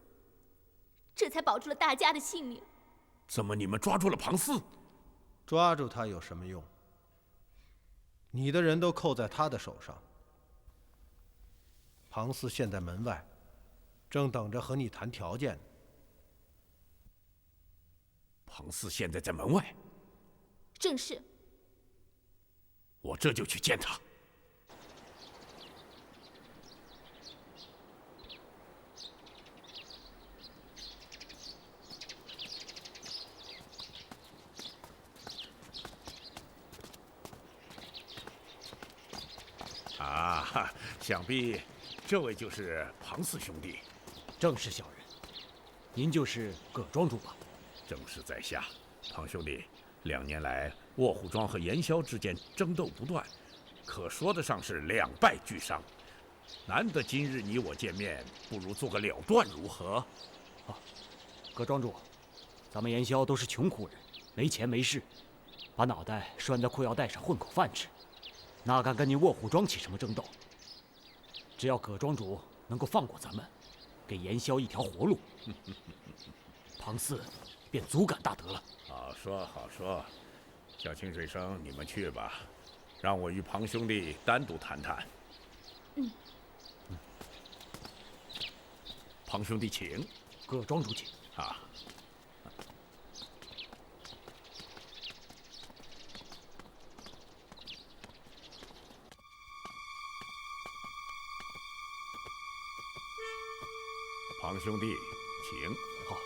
这才保住了大家的性命。怎么你们抓住了庞四？抓住他有什么用？你的人都扣在他的手上。庞四现在门外，正等着和你谈条件呢。庞四现在在门外。正是。我这就去见他。啊，想必这位就是庞四兄弟。正是小人。您就是葛庄主吧？正是在下。庞兄弟，2年来卧虎庄和严萧之间争斗不断，可说得上是两败俱伤。难得今日你我见面，不如做个了断如何？葛庄主，咱们严萧都是穷苦人，没钱没势，把脑袋拴在裤腰带上混口饭吃，哪敢跟您卧虎庄起什么争斗？只要葛庄主能够放过咱们，给严萧一条活路，庞四便足感大德了。好说好说，小清水生，你们去吧，让我与庞兄弟单独谈谈。庞兄弟请。葛庄主请。啊。庞兄弟，请。好。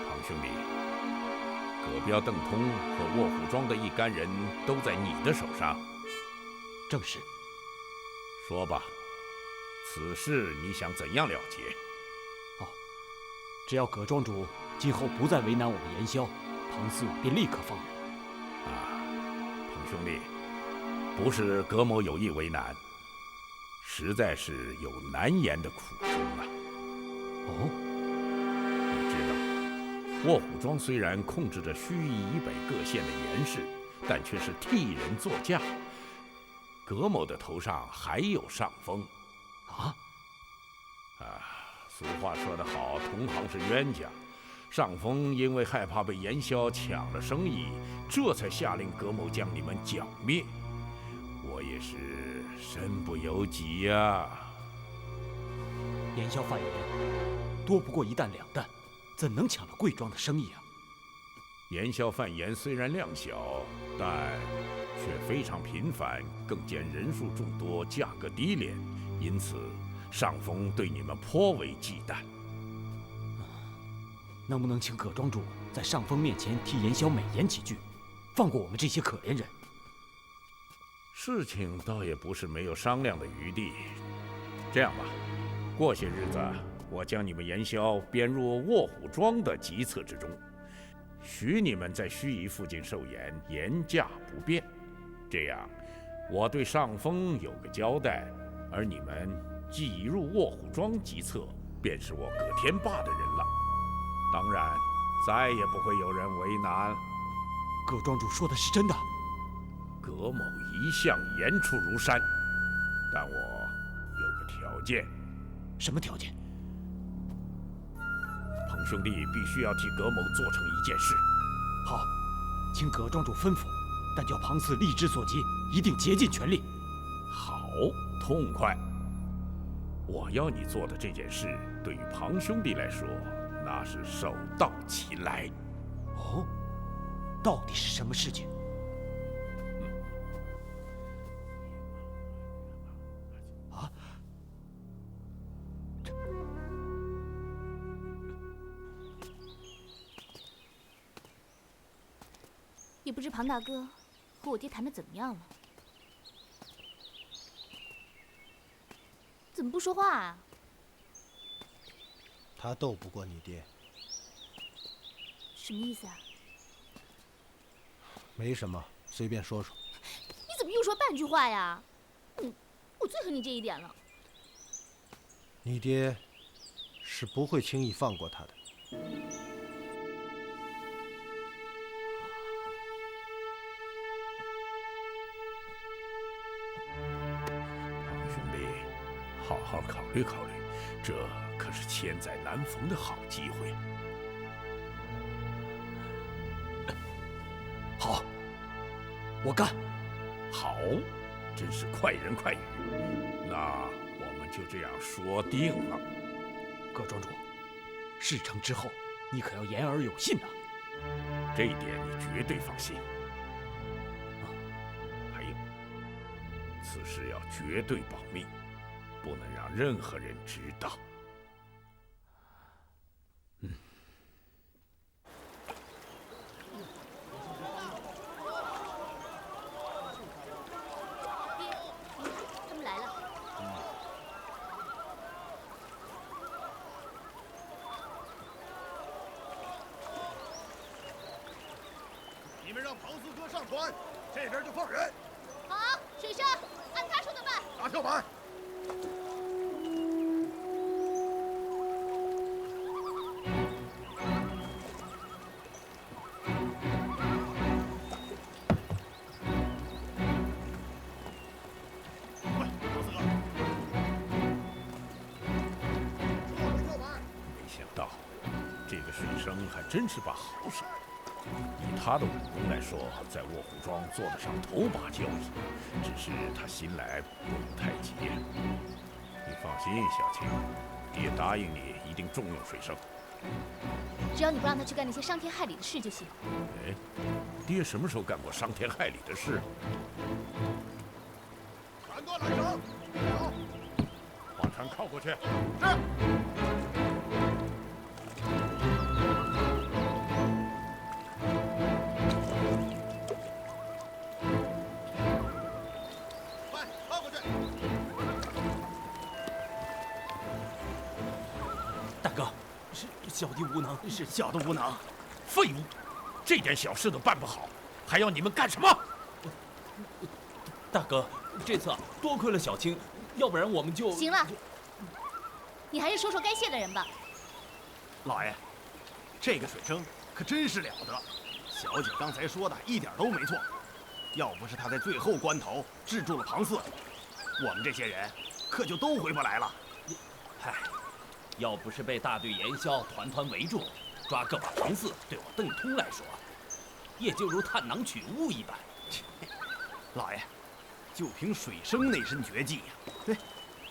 庞兄弟，葛彪、邓通和卧虎庄的一干人都在你的手上。正是。说吧，此事你想怎样了结？只要葛庄主今后不再为难我们严萧，庞四便立刻放人。庞兄弟，不是葛某有意为难，实在是有难言的苦衷啊。你知道，卧虎庄虽然控制着盱眙以北各县的严氏，但却是替人作嫁。葛某的头上还有上峰。俗话说得好，同行是冤家。上峰因为害怕被严萧抢了生意，这才下令葛某将你们剿灭。我也是身不由己呀。严萧犯严，多不过1担2担，怎能抢了贵庄的生意啊？严萧犯严虽然量小，但却非常频繁，更兼人数众多，价格低廉，因此上峰对你们颇为忌惮。能不能请葛庄主在上峰面前替严萧美言几句，放过我们这些可怜人？事情倒也不是没有商量的余地。这样吧，过些日子我将你们严萧编入卧虎庄的籍册之中，许你们在盱眙附近受严，严驾不变。这样，我对上峰有个交代，而你们既已入卧虎庄籍册，便是我葛天霸的人了。当然，再也不会有人为难。葛庄主说的是真的？葛某一向言出如山，但我有个条件。什么条件？彭兄弟必须要替葛某做成一件事。好，请葛庄主吩咐，但叫庞四力之所及，一定竭尽全力。好，痛快。我要你做的这件事，对于庞兄弟来说，那是手到擒来。到底是什么事情？也不知庞大哥和我爹谈的怎么样了？怎么不说话啊？他斗不过你爹。什么意思啊？没什么，随便说说。你怎么又说半句话呀？我最恨你这一点了。你爹是不会轻易放过他的。好好考虑考虑，这可是千载难逢的好机会。好，我干。好，真是快人快语。那我们就这样说定了。葛庄主，事成之后，你可要言而有信呐。这一点你绝对放心。还有，此事要绝对保密。不能让任何人知道。们让庞四哥上船，这边就放人。好，水生，按他说的办。打跳板。还真是把好手。以他的武功来说，在卧虎庄做得上头把交椅，只是他新来不能太急。你放心，小青，爹答应你一定重用水生。只要你不让他去干那些伤天害理的事就行。哎，爹什么时候干过伤天害理的事？船断缆绳，好，把船靠过去。是。小弟无能，是小的无能。废物，这点小事都办不好，还要你们干什么？大哥，这次多亏了小青，要不然我们就……行了，你还是说说该谢的人吧。老爷，这个水生可真是了得，小姐刚才说的一点都没错。要不是他在最后关头制住了庞四，我们这些人可就都回不来了。嗨。要不是被大队严霄团团围住，抓个把庞四对我邓通来说，也就如探囊取物一般。老爷，就凭水生那身绝技呀，对，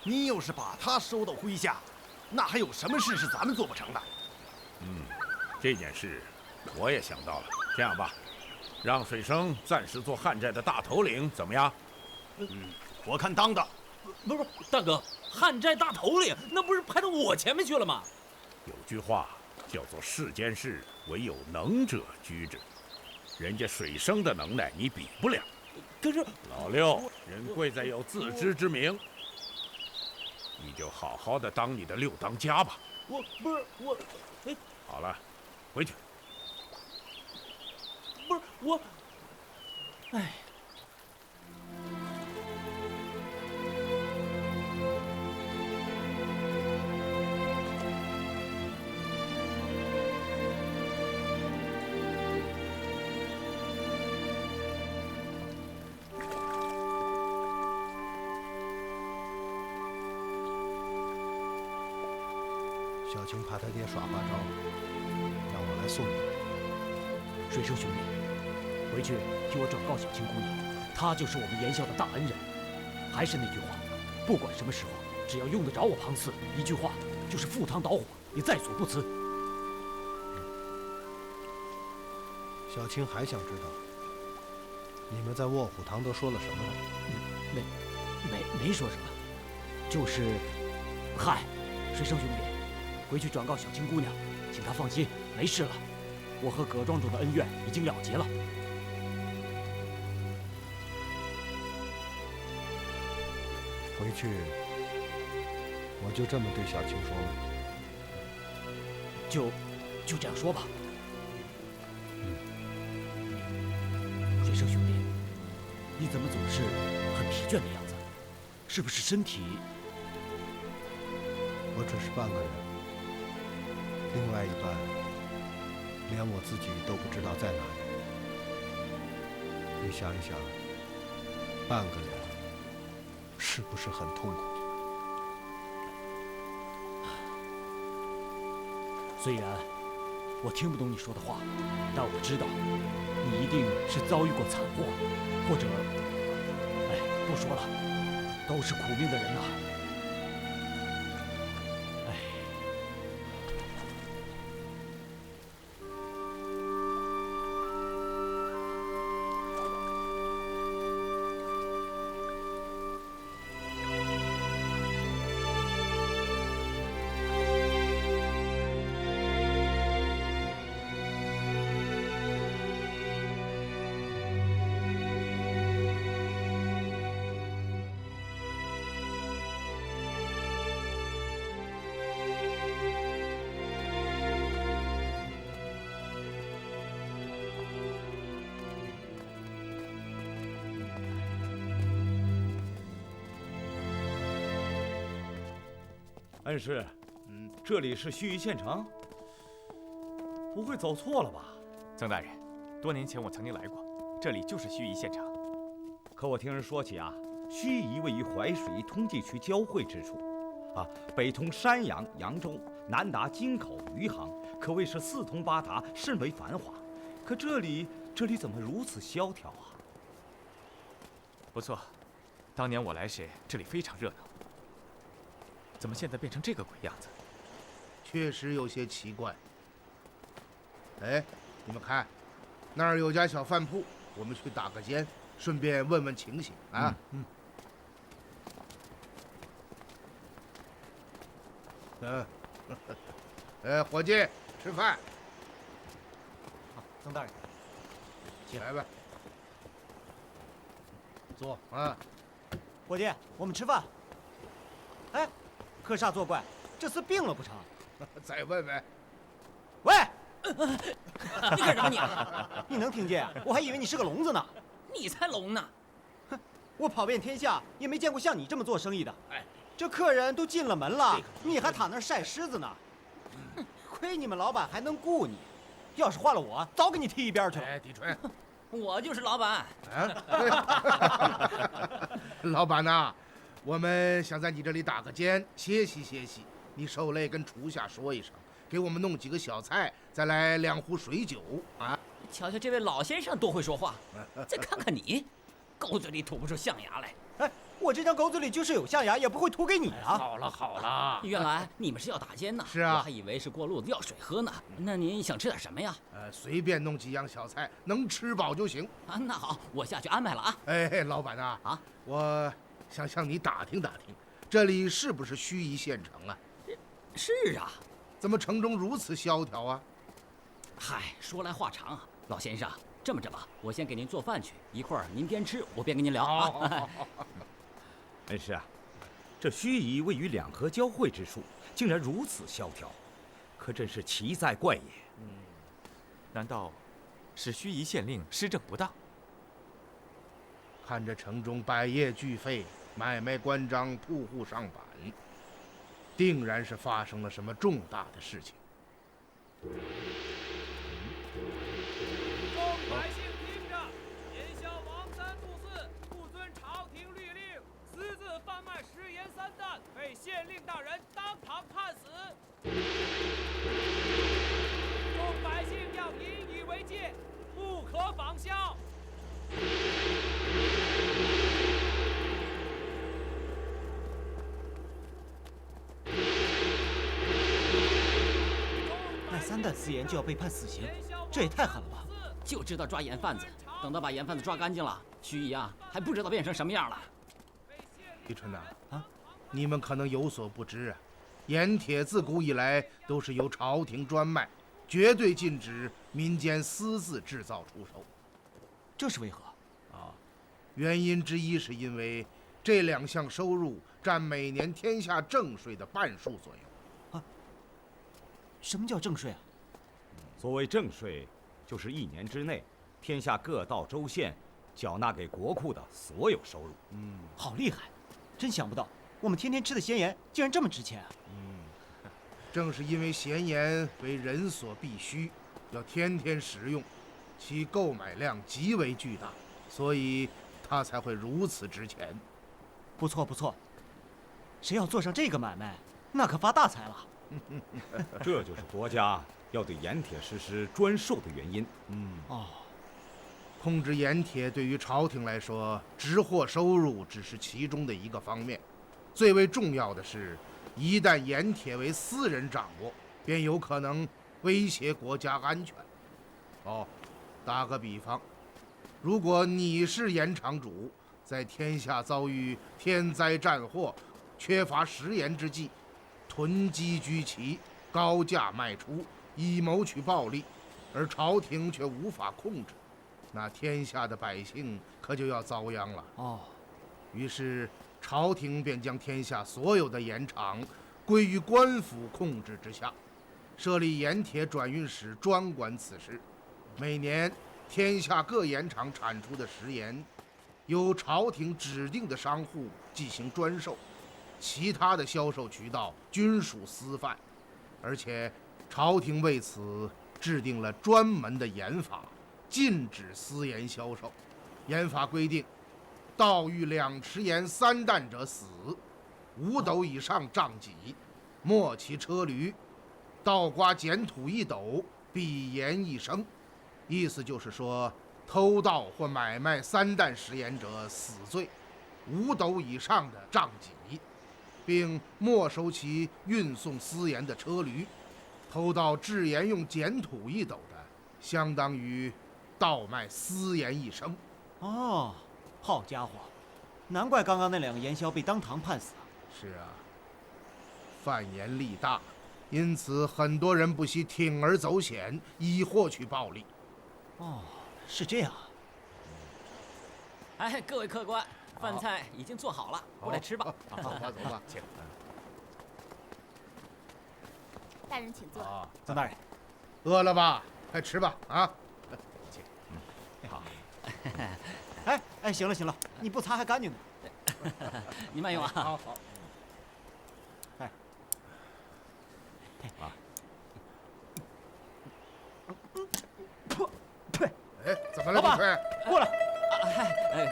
您要是把他收到麾下，那还有什么事是咱们做不成的？这件事我也想到了。这样吧，让水生暂时做汉寨的大头领，怎么样？我看当的。不是，大哥。汉寨大头领，那不是排到我前面去了吗？有句话叫做“世间事，唯有能者居之”。人家水生的能耐你比不了。可是老六，人贵在有自知之明，你就好好的当你的六当家吧。我不是我，哎，好了，回去。不是我，哎。小青怕他爹耍花招，让我来送你。水生兄弟，回去替我转告小青姑娘，她就是我们严校的大恩人。还是那句话，不管什么时候，只要用得着我庞四，一句话就是赴汤蹈火，也在所不辞。小青还想知道，你们在卧虎堂都说了什么了？没说什么，就是，嗨，水生兄弟。回去转告小青姑娘，请她放心，没事了。我和葛庄主的恩怨已经了结了。回去，我就这么对小青说吗？就这样说吧。水生兄弟，你怎么总是很疲倦的样子？是不是身体……我只是半个人。另外一半，连我自己都不知道在哪里。你想一想，半个人是不是很痛苦？虽然我听不懂你说的话，但我知道你一定是遭遇过惨祸，或者……哎，不说了，都是苦命的人呐。恩师，这里是盱眙县城，不会走错了吧？曾大人，多年前我曾经来过，这里就是盱眙县城。可我听人说起啊，盱眙位于淮水通济区交汇之处，北通山阳、扬州，南达京口、余杭，可谓是四通八达，甚为繁华。可这里怎么如此萧条啊？不错，当年我来时，这里非常热闹。怎么现在变成这个鬼样子？确实有些奇怪。哎，你们看，那儿有家小饭铺，我们去打个尖，顺便问问情形啊。伙计，吃饭。好，曾大人，起来吧。坐啊。伙计，我们吃饭。哎，可煞作怪，这厮病了不成？再问问。喂，你干啥你啊？你能听见？我还以为你是个聋子呢。你才聋呢！哼，我跑遍天下也没见过像你这么做生意的。哎，这客人都进了门了，你还躺那儿晒狮子呢。亏你们老板还能雇你，要是换了我，早给你踢一边去了。哎，狄春，我就是老板。老板呐，我们想在你这里打个尖，歇息歇息。你受累跟厨下说一声，给我们弄几个小菜，再来2壶水酒啊！瞧瞧这位老先生多会说话，再看看你，狗嘴里吐不出象牙来。哎，我这张狗嘴里就是有象牙，也不会吐给你啊！好了好了，原来你们是要打尖呢？是啊，我还以为是过路子要水喝呢。那您想吃点什么呀？随便弄几样小菜，能吃饱就行。啊，那好，我下去安排了啊。哎，老板呐，我想向你打听打听，这里是不是盱眙县城啊？是啊。怎么城中如此萧条啊？嗨，说来话长啊，老先生，这么着吧，我先给您做饭去，一会儿您边吃我边跟您聊啊。恩师啊，这盱眙位于2河交汇之处，竟然如此萧条，可真是奇在怪也。难道是盱眙县令施政不当？看着城中百业俱废，买卖关张，铺户上板，定然是发生了什么重大的事情。众百姓听着，奸小王三杜四不遵朝廷律令，私自贩卖食盐3担，被县令大人当场判死。众百姓要引以为戒，不可仿效。卖3担私盐就要被判死刑，这也太狠了吧！就知道抓盐贩子，等到把盐贩子抓干净了，盱眙啊还不知道变成什么样了。狄春呐，你们可能有所不知啊，盐铁自古以来都是由朝廷专卖，绝对禁止民间私自制造出售。这是为何？原因之一是因为这2项收入占每年天下正税的半数左右。什么叫正税啊？所谓正税，就是1年之内，天下各道州县缴纳给国库的所有收入。好厉害！真想不到，我们天天吃的咸盐竟然这么值钱啊！正是因为咸盐为人所必须，要天天食用，其购买量极为巨大，所以它才会如此值钱。不错不错，谁要做上这个买卖，那可发大财了。这就是国家要对盐铁实施专售的原因。控制盐铁对于朝廷来说，直货收入只是其中的一个方面，最为重要的是，一旦盐铁为私人掌握，便有可能威胁国家安全。打个比方，如果你是盐场主，在天下遭遇天灾战祸、缺乏食盐之际，囤积居奇，高价卖出，以谋取暴利，而朝廷却无法控制，那天下的百姓可就要遭殃了。于是朝廷便将天下所有的盐场归于官府控制之下，设立盐铁转运使，专管此事。每年天下各盐场产出的食盐，由朝廷指定的商户进行专售，其他的销售渠道均属私贩，而且朝廷为此制定了专门的严法，禁止私盐销售。严法规定，盗御2尺盐3担者死，5斗以上杖己，没其车驴；倒刮捡土1斗，必盐1升。意思就是说，偷盗或买卖3担食盐者死罪，5斗以上的杖己，并没收其运送私盐的车驴。偷盗制盐用捡土1斗的，相当于盗卖私盐1升。哦，好家伙，难怪刚刚那2个盐枭被当堂判死。是啊，贩盐力大，因此很多人不惜铤而走险，以获取暴利。哦，是这样。哎，各位客官，饭菜已经做好了，过来吃吧。走吧，走吧，请。大人请坐。曾大人，饿了吧？快吃吧！啊，请。好。哎，行了行了，你不擦还干净呢。你慢用啊。好。哎。啊。哎，怎么了，李逵？过来。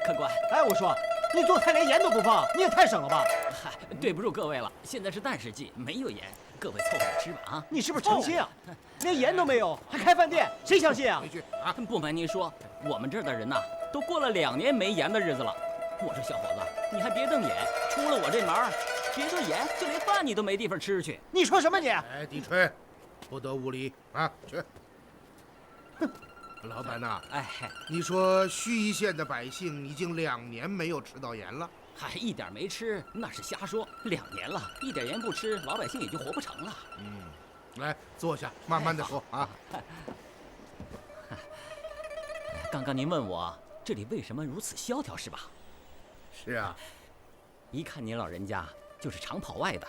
客官。哎，我说，你做菜连盐都不放，你也太省了吧？嗨，对不住各位了，现在是淡世纪，没有盐，各位凑合着吃吧啊！你是不是成心啊？连盐都没有，还开饭店，谁相信啊？不瞒您说，我们这儿的人呐，都过了2年没盐的日子了。我说小伙子，你还别瞪眼，出了我这门儿，别说盐，就连饭你都没地方吃去。你说什么你？哎，狄春，不得无礼啊！去。哼。老板呐，你说盱眙县的百姓已经2年没有吃到盐了？还一点没吃，那是瞎说。2年了，一点盐不吃，老百姓也就活不成了。来坐下，慢慢的说啊。刚刚您问我这里为什么如此萧条，是吧？是啊，一看您老人家就是常跑外的。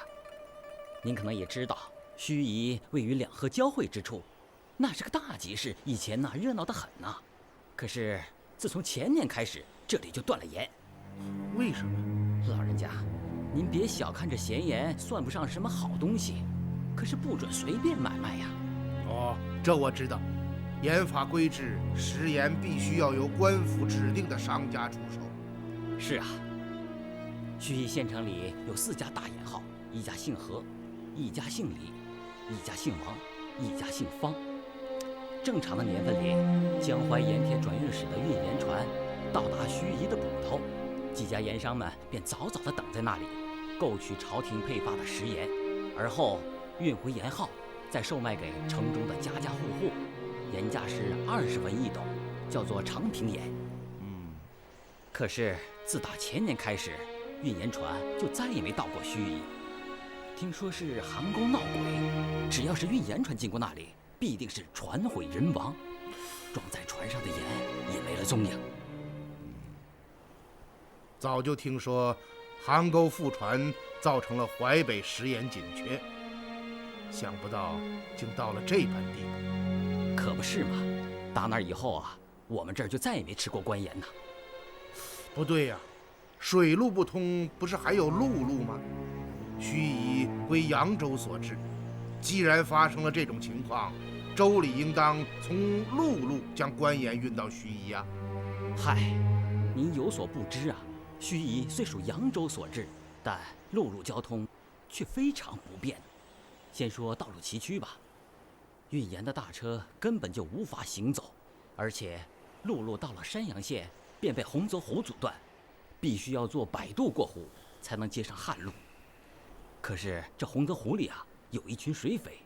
您可能也知道，盱眙位于2河交汇之处。那是个大集市，以前呐热闹得很呐。可是自从前年开始，这里就断了盐。为什么？老人家，您别小看这咸盐，算不上什么好东西，可是不准随便买卖呀。哦，这我知道。盐法规制，食盐必须要由官府指定的商家出售。是啊，盱眙县城里有4家大盐号，1家姓何，1家姓李，1家姓王，1家姓方。正常的年份里，江淮盐田转运使的运盐船到达盱眙的捕头，几家盐商们便早早地等在那里，购取朝廷配发的食盐，而后运回盐号，再售卖给城中的家家户户。盐价是20文1斗，叫做长平盐。可是自打前年开始，运盐船就再也没到过盱眙。听说是杭沟闹鬼，只要是运盐船经过那里，必定是船毁人亡，装在船上的盐也没了踪影。早就听说杭沟覆船造成了淮北食盐紧缺，想不到竟到了这般地步。可不是嘛，打那以后啊，我们这儿就再也没吃过官盐呐。不对呀，水路不通，不是还有陆路吗？盱眙归扬州所治，既然发生了这种情况，州里应当从陆路将官盐运到盱眙呀。嗨，您有所不知啊，盱眙虽属扬州所治，但陆路交通却非常不便。先说道路崎岖吧，运盐的大车根本就无法行走，而且陆路到了山阳县便被洪泽湖阻断，必须要坐摆渡过湖才能接上旱路。可是这洪泽湖里啊，有一群水匪，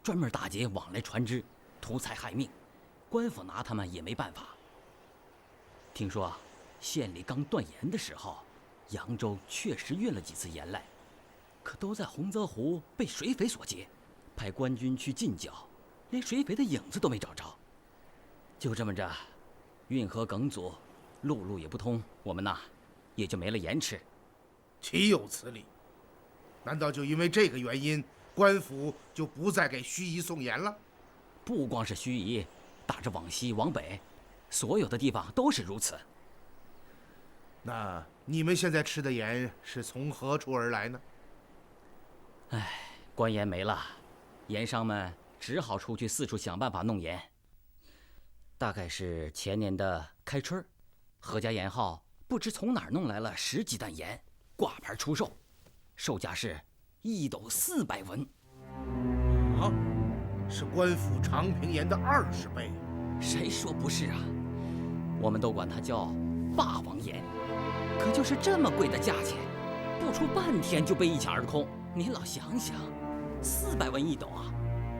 专门打劫往来船只，图财害命，官府拿他们也没办法。听说县里刚断盐的时候，扬州确实运了几次盐来，可都在洪泽湖被水匪所劫，派官军去进剿，连水匪的影子都没找着。就这么着，运河梗阻，陆路也不通，我们呐也就没了盐吃。岂有此理！难道就因为这个原因，官府就不再给盱眙送盐了？不光是盱眙，打着往西往北，所有的地方都是如此。那你们现在吃的盐是从何处而来呢？官盐没了，盐商们只好出去四处想办法弄盐。大概是前年的开春，何家盐号不知从哪儿弄来了10几担盐，挂牌出售，售价是1斗400文。啊，是官府长平盐的20倍。谁说不是啊？我们都管它叫霸王盐，可就是这么贵的价钱，不出半天就被一抢而空。你老想想，400文1斗啊，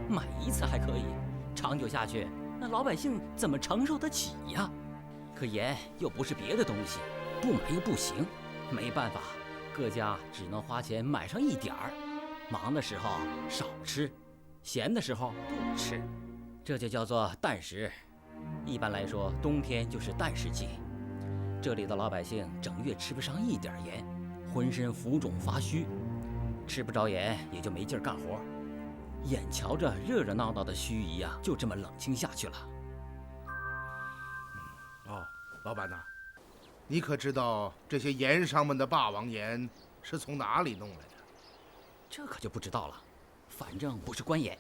买一次还可以，长久下去，那老百姓怎么承受得起呀？可盐又不是别的东西，不买又不行，没办法，各家只能花钱买上一点儿，忙的时候少吃，闲的时候不吃，这就叫做淡食。一般来说，冬天就是淡食季。这里的老百姓整月吃不上一点盐，浑身浮肿发虚，吃不着盐也就没劲儿干活，眼瞧着热热闹闹的盱眙呀，就这么冷清下去了。哦，老板呐，你可知道这些盐商们的霸王盐是从哪里弄来的？这可就不知道了，反正不是官盐。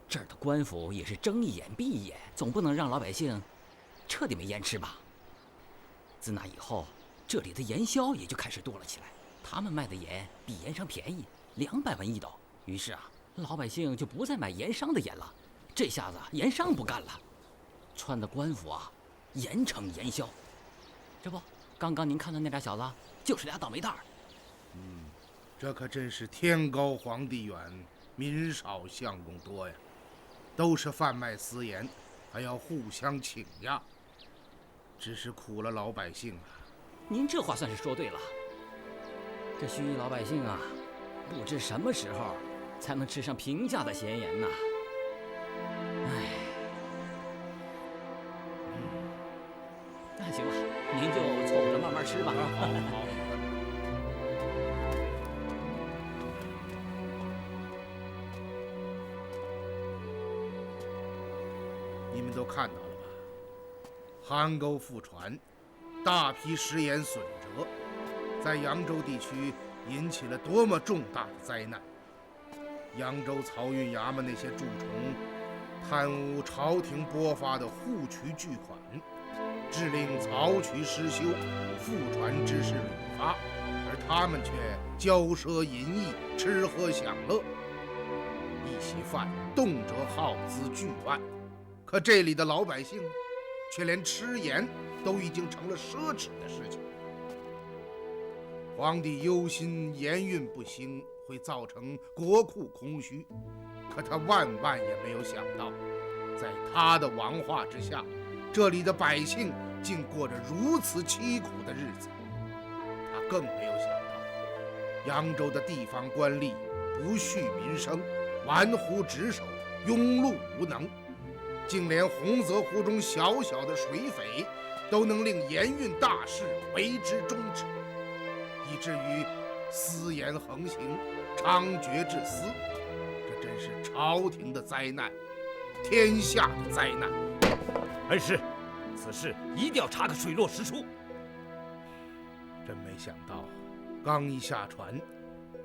这儿的官府也是睁一眼闭一眼，总不能让老百姓彻底没盐吃吧？自那以后，这里的盐销也就开始多了起来，他们卖的盐比盐商便宜，200文1斗。于是啊，老百姓就不再买盐商的盐了。这下子盐商不干了，穿的官府啊严惩盐销。这不，刚刚您看的那俩小子就是俩倒霉蛋儿。这可真是天高皇帝远，民少相公多呀！都是贩卖私盐，还要互相请压，只是苦了老百姓啊！您这话算是说对了。这盱眙老百姓啊，不知什么时候才能吃上平价的咸盐呢？哎，那行了，您就凑合着慢慢吃吧。好。你们都看到了吧？邗沟覆船，大批食盐损折，在扬州地区引起了多么重大的灾难！扬州漕运衙门那些蛀虫贪污朝廷拨发的户渠巨款，致令漕渠失修，覆船之事屡发，而他们却骄奢淫逸，吃喝享乐，一席饭动辄耗资巨万。可这里的老百姓却连吃盐都已经成了奢侈的事情。皇帝忧心盐运不兴会造成国库空虚，可他万万也没有想到，在他的王化之下，这里的百姓竟过着如此凄苦的日子。他更没有想到，扬州的地方官吏不恤民生，玩忽职守，庸碌无能，竟连洪泽湖中小小的水匪都能令盐运大事为之终止，以至于私盐横行，猖獗致私。这真是朝廷的灾难，天下的灾难。恩师，此事一定要查个水落石出。真没想到，刚一下船，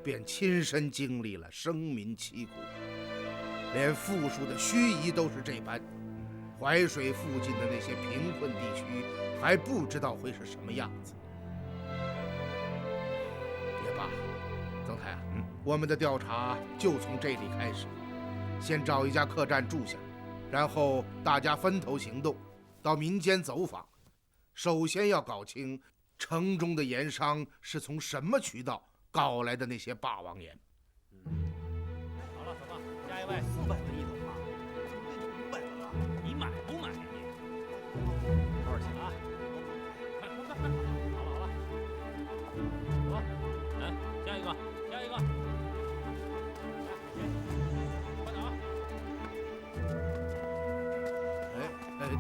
便亲身经历了生民凄苦。连富庶的盱眙都是这般，淮水附近的那些贫困地区还不知道会是什么样子。也罢，曾太啊，我们的调查就从这里开始，先找一家客栈住下，然后大家分头行动，到民间走访。首先要搞清城中的盐商是从什么渠道搞来的那些霸王盐。好了，走吧，下一位。400文1斗啊，怎么变成500文了？你买不买你？多少钱啊？快，好了，走吧，下一个，下一个。快点啊！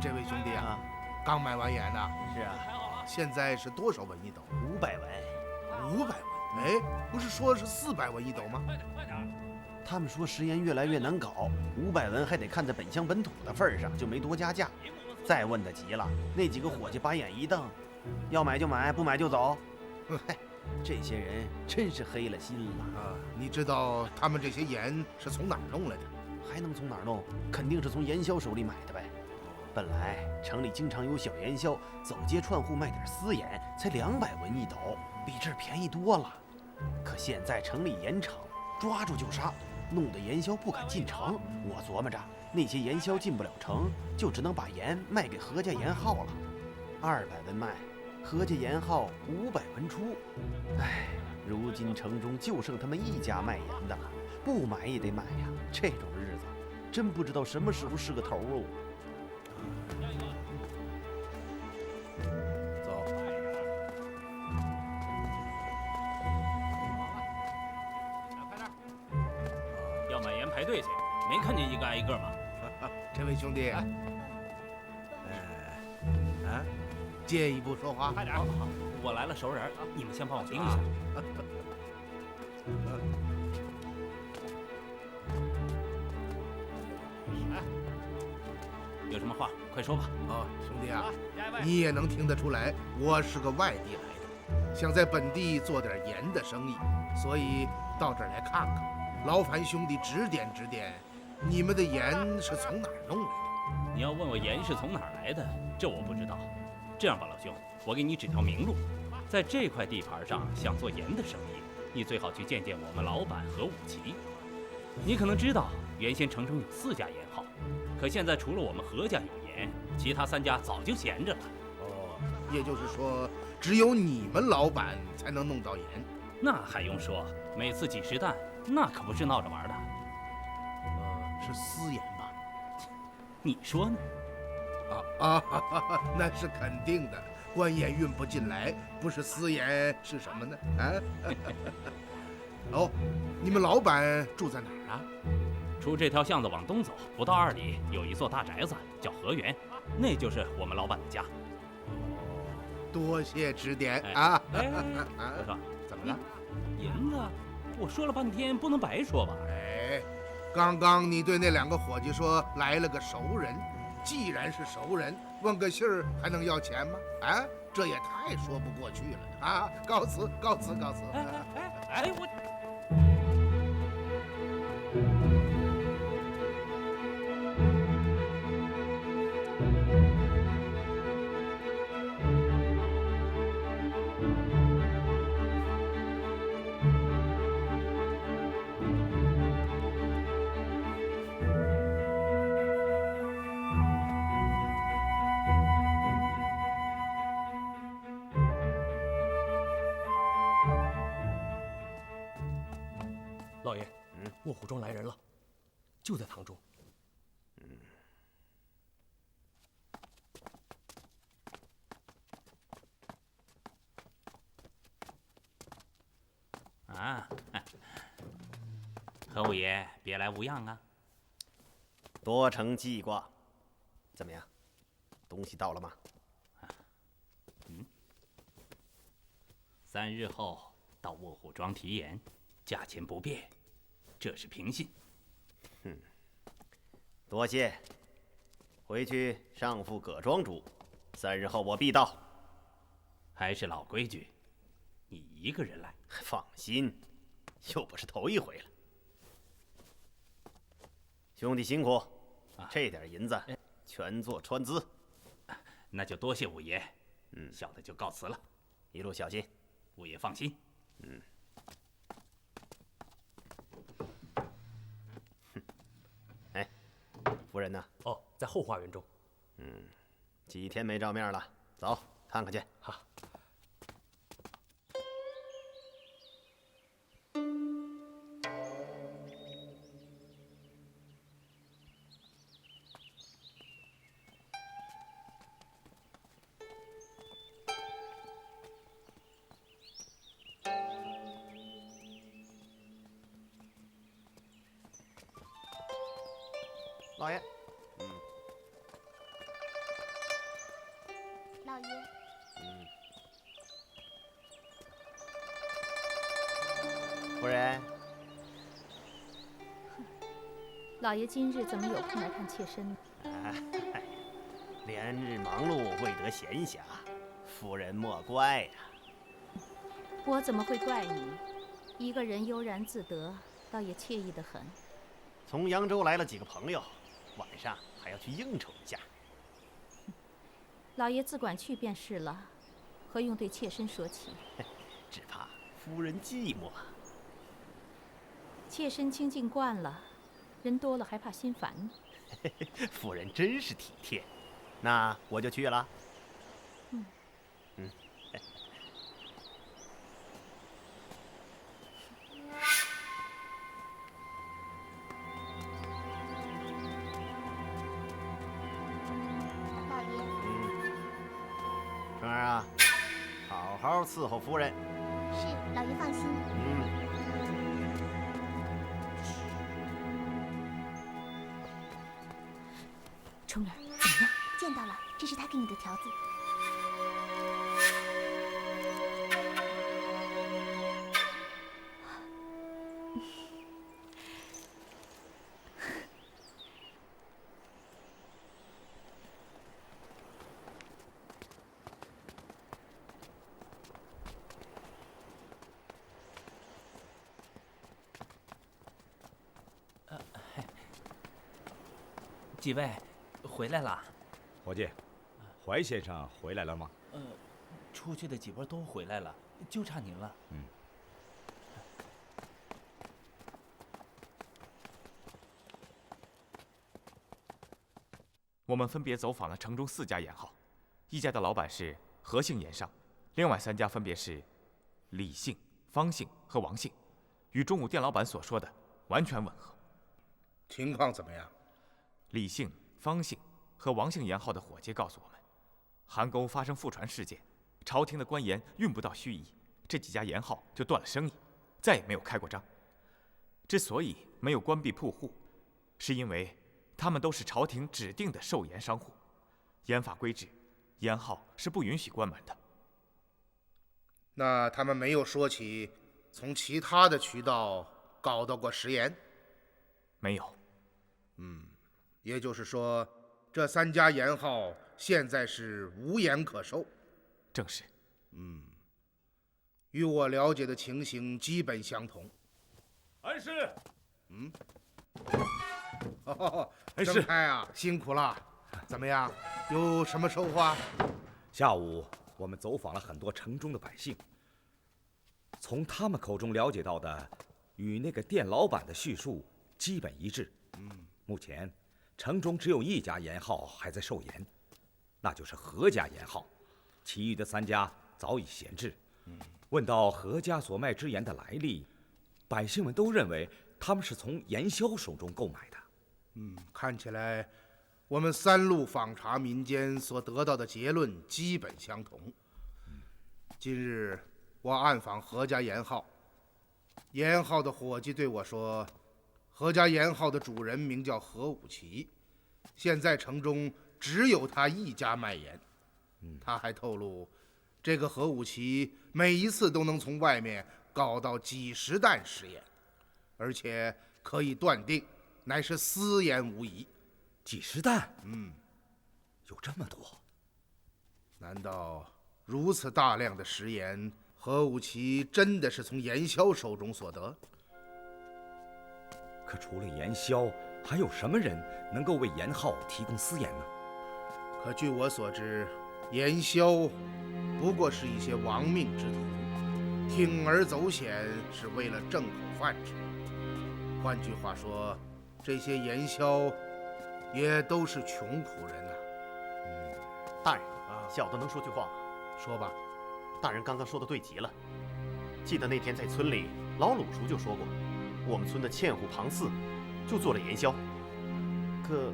这位兄弟啊，刚买完盐呢。是啊。现在是多少文1斗？500文。500文？哎，不是说是400文1斗吗？快点！他们说食盐越来越难搞，500文还得看在本乡本土的份上，就没多加价。再问的急了，那几个伙计把眼一瞪，要买就买，不买就走。嗨，这些人真是黑了心了啊！你知道他们这些盐是从哪儿弄来的？还能从哪儿弄？肯定是从盐枭手里买的呗。本来城里经常有小盐枭走街串户卖点私盐，才200文一斗，比这儿便宜多了。可现在城里盐场抓住就杀，弄得盐枭不敢进城。我琢磨着，那些盐枭进不了城，就只能把盐卖给何家盐号了。200文卖，何家盐号500文出。唉，如今城中就剩他们一家卖盐的了，不买也得买呀。这种日子，真不知道什么时候是个头哦。走。快点！要买盐排队去，没看见一个挨一个吗？这位兄弟，借一步说话。快点！好，我来了熟人，你们先帮我盯一下。有什么话快说吧。兄弟啊，你也能听得出来，我是个外地来的，想在本地做点盐的生意，所以到这儿来看看。劳烦兄弟指点指点，你们的盐是从哪儿弄来的？你要问我盐是从哪儿来的，这我不知道。这样吧，老兄，我给你指条明路，在这块地盘上想做盐的生意，你最好去见见我们老板何武奇。你可能知道，原先城中有4家盐号，可现在除了我们何家有盐，其他3家早就闲着了。也就是说，只有你们老板才能弄到盐？那还用说，每次几十担，那可不是闹着玩的。是私盐吧？你说呢？那是肯定的。官盐运不进来，不是私盐是什么呢？你们老板住在哪儿啊？出这条巷子往东走，不到2里有一座大宅子，叫河园，那就是我们老板的家。多谢指点啊！我说，怎么了？银子，我说了半天，不能白说吧？刚刚你对那2个伙计说来了个熟人，既然是熟人，问个信儿还能要钱吗？这也太说不过去了啊！告辞，告辞，告辞。我。老爷，卧虎庄来人了，就在堂中。何五爷别来无恙啊？多承记挂。怎么样？东西到了吗？3日后到卧虎庄提盐，价钱不变，这是凭信。多谢。回去上付葛庄主，3日后我必到。还是老规矩，你一个人来。放心，又不是头一回了。兄弟辛苦，这点银子全做川资。那就多谢五爷。小的就告辞了，一路小心。五爷放心。夫人呢？在后花园中。几天没照面了，走，看看去。好。老爷，老爷，夫人，老爷今日怎么有空来看妾身呢？连日忙碌，未得闲暇，夫人莫怪呀。我怎么会怪你？一个人悠然自得，倒也惬意得很。从扬州来了几个朋友，晚上还要去应酬一下。老爷自管去便是了，何用对妾身说起？只怕夫人寂寞。妾身清静惯了，人多了还怕心烦呢。夫人真是体贴，那我就去了。嗯。老爷。成儿啊，好好伺候夫人。是，老爷放心。虫儿，怎么样？见到了，这是他给你的条子。几位回来了？伙计，怀先生回来了吗？出去的几波都回来了，就差您了。我们分别走访了城中4家盐号，一家的老板是何姓盐商，另外3家分别是李姓、方姓和王姓，与中午店老板所说的完全吻合。情况怎么样？李姓、方姓和王姓盐号的伙计告诉我们，邗沟发生覆船事件，朝廷的官盐运不到盱眙，这几家盐号就断了生意，再也没有开过张。之所以没有关闭铺户，是因为他们都是朝廷指定的售盐商户，盐法规制，盐号是不允许关门的。那他们没有说起从其他的渠道搞到过食盐？没有。也就是说，这3家盐号现在是无盐可售。正是。与我了解的情形基本相同。安师。安师开啊，辛苦了。怎么样？有什么收获？下午我们走访了很多城中的百姓，从他们口中了解到的，与那个店老板的叙述基本一致。目前城中只有1家盐号还在售盐，那就是何家盐号，其余的3家早已闲置。问到何家所卖之盐的来历，百姓们都认为他们是从盐枭手中购买的。看起来我们3路访查民间所得到的结论基本相同。今日我暗访何家盐号，盐号的伙计对我说，何家盐号的主人名叫何武奇，现在城中只有他1家卖盐。他还透露，这个何武奇每一次都能从外面搞到几10担食盐，而且可以断定乃是私盐无疑。几10担？有这么多？难道如此大量的食盐，何武奇真的是从盐枭手中所得？可除了盐枭，还有什么人能够为盐号提供私盐呢？可据我所知，盐枭不过是一些亡命之徒，铤而走险是为了挣口饭吃。换句话说，这些盐枭也都是穷苦人呐。大人，小的能说句话吗？说吧。大人刚刚说的对极了。记得那天在村里，老鲁叔就说过，我们村的嵌户庞四就做了盐枭。可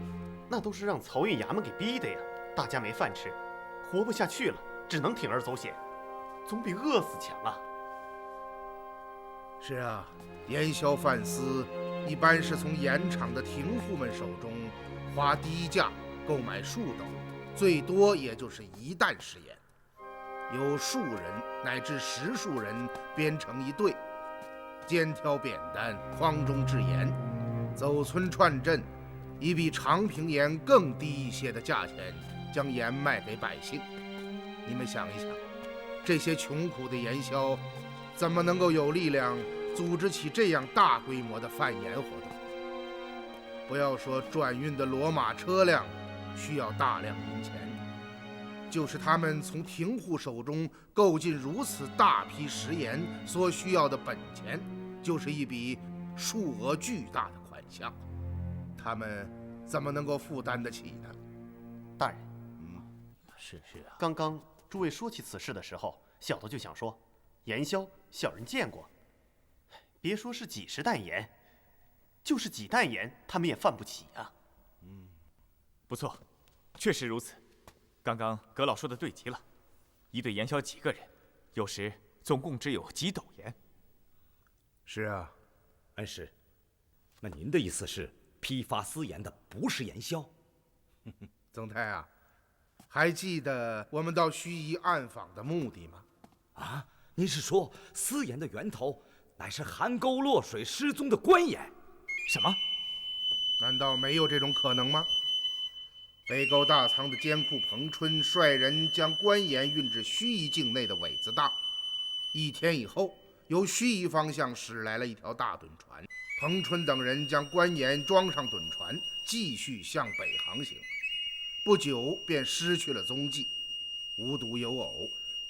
那都是让漕运衙门给逼的呀，大家没饭吃，活不下去了，只能铤而走险，总比饿死强啊。是啊，盐枭贩私一般是从盐场的停户们手中花低价购买数斗，最多也就是1担食盐，有数人乃至10数人编成一队，肩挑扁担，筐中置盐，走村串镇，以比长平盐更低一些的价钱将盐卖给百姓。你们想一想，这些穷苦的盐枭怎么能够有力量组织起这样大规模的贩盐活动？不要说转运的骡马车辆需要大量银钱，就是他们从停户手中购进如此大批食盐所需要的本钱，就是一笔数额巨大的款项，他们怎么能够负担得起呢？大人，是啊。刚刚诸位说起此事的时候，小的就想说，盐硝小人见过，别说是几十担盐，就是几担盐，他们也贩不起啊。不错，确实如此。刚刚葛老说的对极了，一队盐硝几个人，有时总共只有几斗盐。是啊，恩师，那您的意思是，批发私盐的不是盐硝？曾太啊，还记得我们到盱眙暗访的目的吗？啊，您是说私盐的源头乃是邗沟落水失踪的官盐？什么？难道没有这种可能吗？北沟大仓的监库彭春率人将官盐运至盱眙境内的苇子荡，1天以后，由盱眙方向驶来了一条大趸船，彭春等人将官盐装上趸船，继续向北航行。不久便失去了踪迹。无独有偶，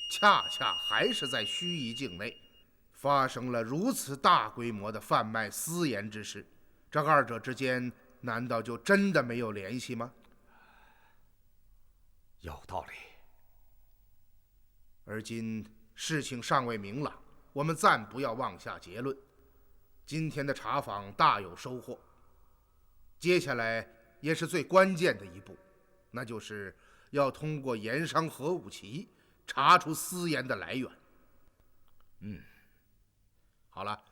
恰恰还是在盱眙境内，发生了如此大规模的贩卖私盐之事。这二者之间，难道就真的没有联系吗？有道理。而今事情尚未明朗，我们暂不要妄下结论。今天的查访大有收获，接下来也是最关键的一步，那就是要通过盐商何武奇查出私盐的来源。好了，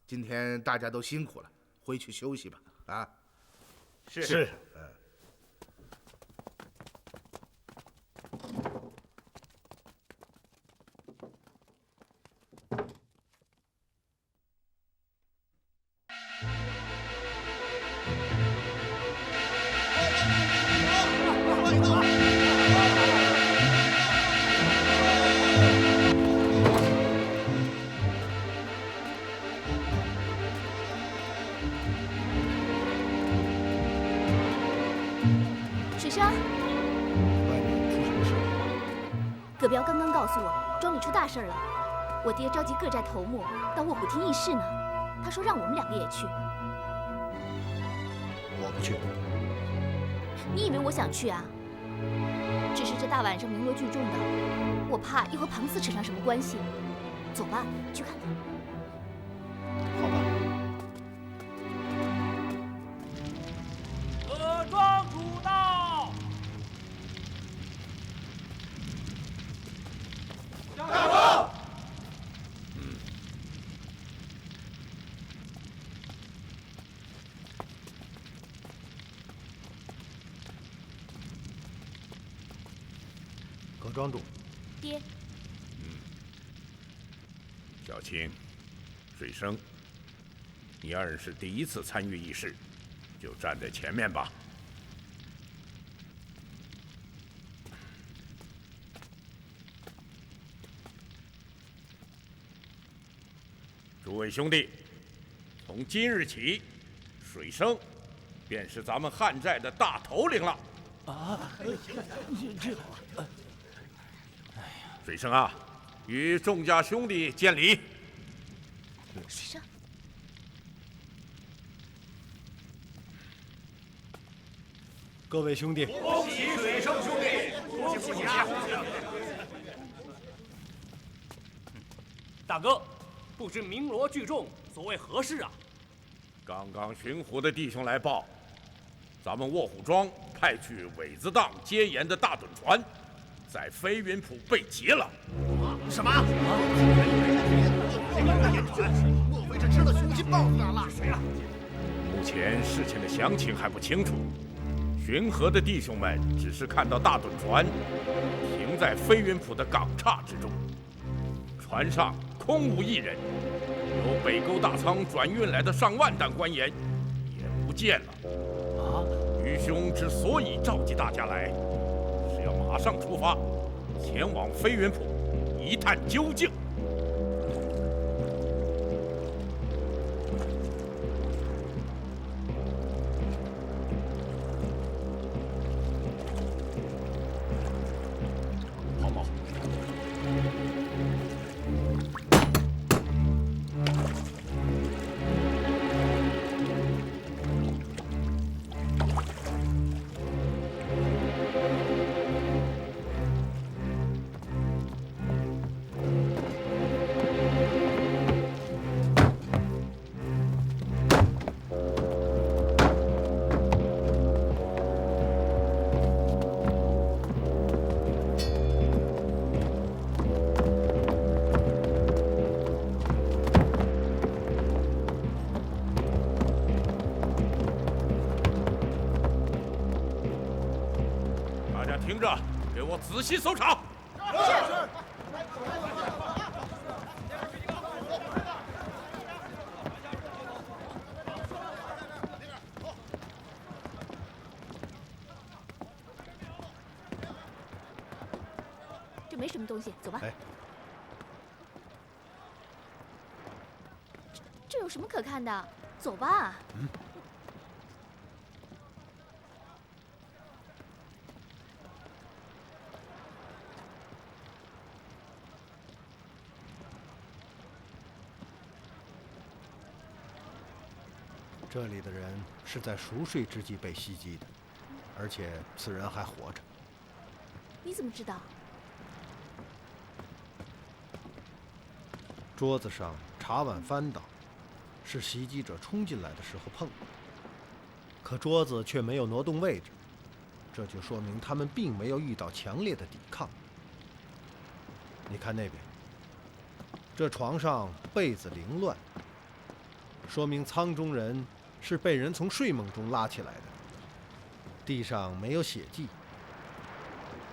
今天大家都辛苦了，回去休息吧。啊，是。水生，外面出什么事了？葛彪刚刚告诉我，庄里出大事了。我爹召集各寨头目到卧虎厅议事呢，他说让我们2个也去。我不去。你以为我想去啊？只是这大晚上鸣锣聚众的，我怕又和庞四扯上什么关系。走吧，去看看。好吧。葛庄主到。下庄。葛庄主。爹。小青、水生，你二人是第一次参与议事，就站在前面吧。诸位兄弟，从今日起，水生便是咱们汉寨的大头领了。这好。水生啊，与众家兄弟见礼。水生，各位兄弟，恭喜水生兄弟，恭喜啊！大哥，不知鸣锣聚众，所谓何事啊？刚刚巡湖的弟兄来报，咱们卧虎庄派去苇子荡接盐的大趸船，在飞云浦被劫了。什么？莫非是吃了雄心豹子胆落水了？目前事情的详情还不清楚，巡河的弟兄们只是看到大趸船停在飞云浦的港岔之中，船上空无一人，由北沟大仓转运来的上万担官盐也不见了。愚兄之所以召集大家来，是要马上出发，前往飞云浦一探究竟。家听着，给我仔细搜查。是。这没什么东西，走吧。哎，这有什么可看的？走吧。嗯。这里的人是在熟睡之际被袭击的，而且此人还活着。你怎么知道？桌子上茶碗翻倒，是袭击者冲进来的时候碰的。可桌子却没有挪动位置，这就说明他们并没有遇到强烈的抵抗。你看那边，这床上被子凌乱，说明舱中人是被人从睡梦中拉起来的。地上没有血迹，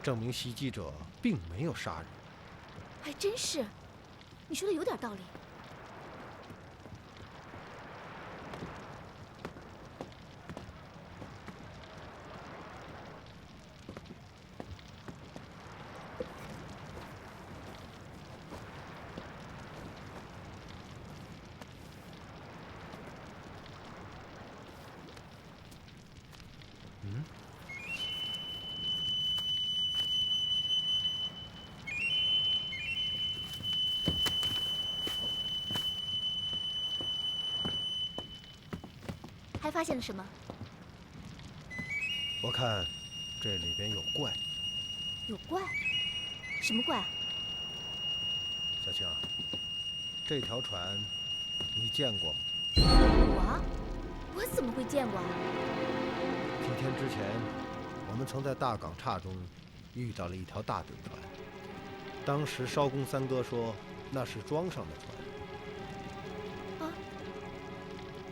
证明袭击者并没有杀人。还真是，你说的有点道理。还发现了什么？我看这里边有怪。有怪？什么怪啊？小青，这条船你见过吗？我怎么会见过啊？几天之前，我们曾在大港岔中遇到了一条大趸船。当时艄公三哥说那是装上的船。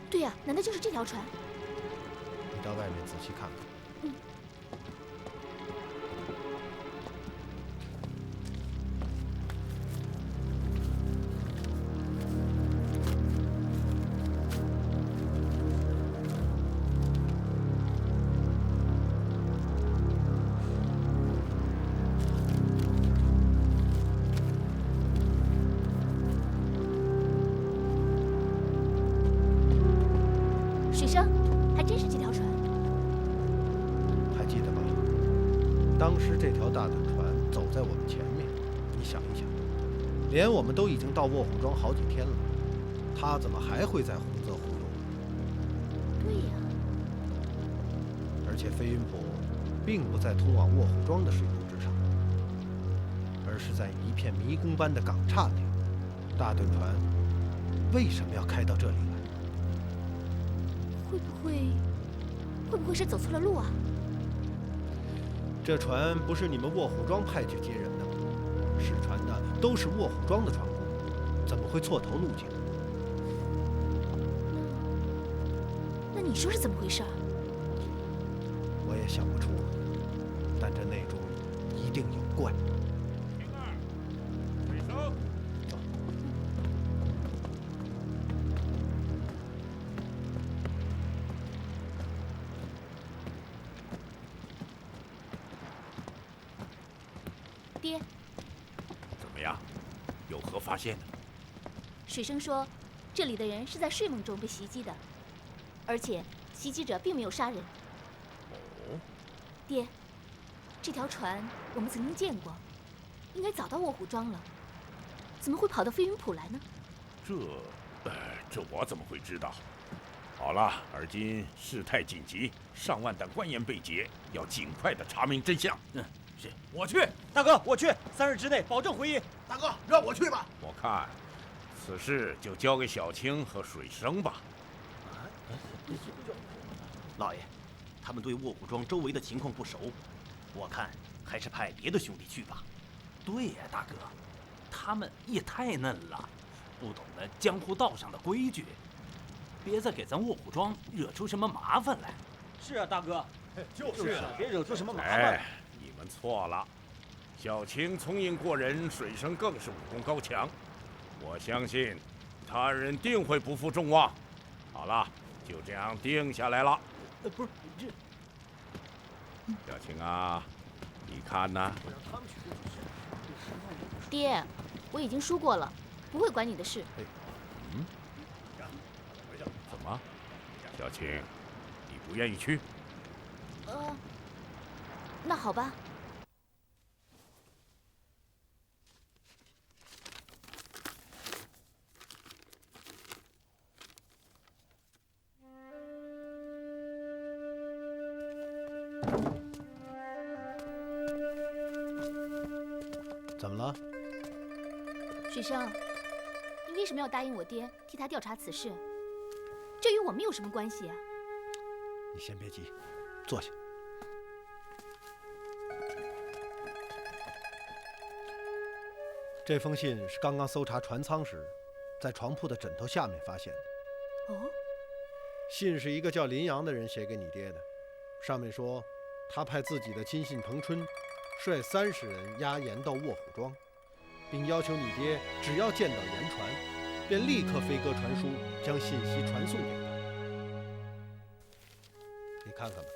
对呀，难道就是这条船？你到外面仔细看看。嗯。水生，还真是这条船。还记得吧？当时这条大趸船走在我们前面，你想一想，连我们都已经到卧虎庄好几天了，他怎么还会在洪泽湖游？对呀。而且飞云浦并不在通往卧虎庄的水路之上，而是在一片迷宫般的港岔内。大趸船为什么要开到这里来？会不会是走错了路啊？这船不是你们卧虎庄派去接人的吗？驶船的都是卧虎庄的船工，怎么会错投路径？那你说是怎么回事？我也想不出，但这内中一定有怪。平儿，水生，走。爹，怎么样？有何发现呢？水生说，这里的人是在睡梦中被袭击的，而且袭击者并没有杀人。哦。爹，这条船我们曾经见过，应该早到卧虎庄了，怎么会跑到飞云浦来呢？这我怎么会知道？好了，而今事态紧急，上万担官盐被劫，要尽快的查明真相。是，我去，大哥，我去，3日之内保证回音。大哥，让我去吧。我看，此事就交给小青和水生吧。老爷，他们对卧虎庄周围的情况不熟，我看还是派别的兄弟去吧。对呀，大哥，他们也太嫩了，不懂得江湖道上的规矩，别再给咱卧虎庄惹出什么麻烦来。是啊，大哥，就是别惹出什么麻烦。哎，你们错了。小青聪颖过人，水生更是武功高强。我相信，他二人定会不负众望。好了，就这样定下来了。不是这，小青啊，你看呢？爹，我已经说过了，不会管你的事。嗯？怎么，小青，你不愿意去？那好吧。怎么了？水生，你为什么要答应我爹替他调查此事？这与我们有什么关系啊？你先别急，坐下。这封信是刚刚搜查船舱时，在床铺的枕头下面发现的。哦。信是一个叫林阳的人写给你爹的，上面说他派自己的亲信彭春率30人押盐到卧虎庄，并要求你爹只要见到盐船，便立刻飞鸽传书，将信息传送给他。你看看吧。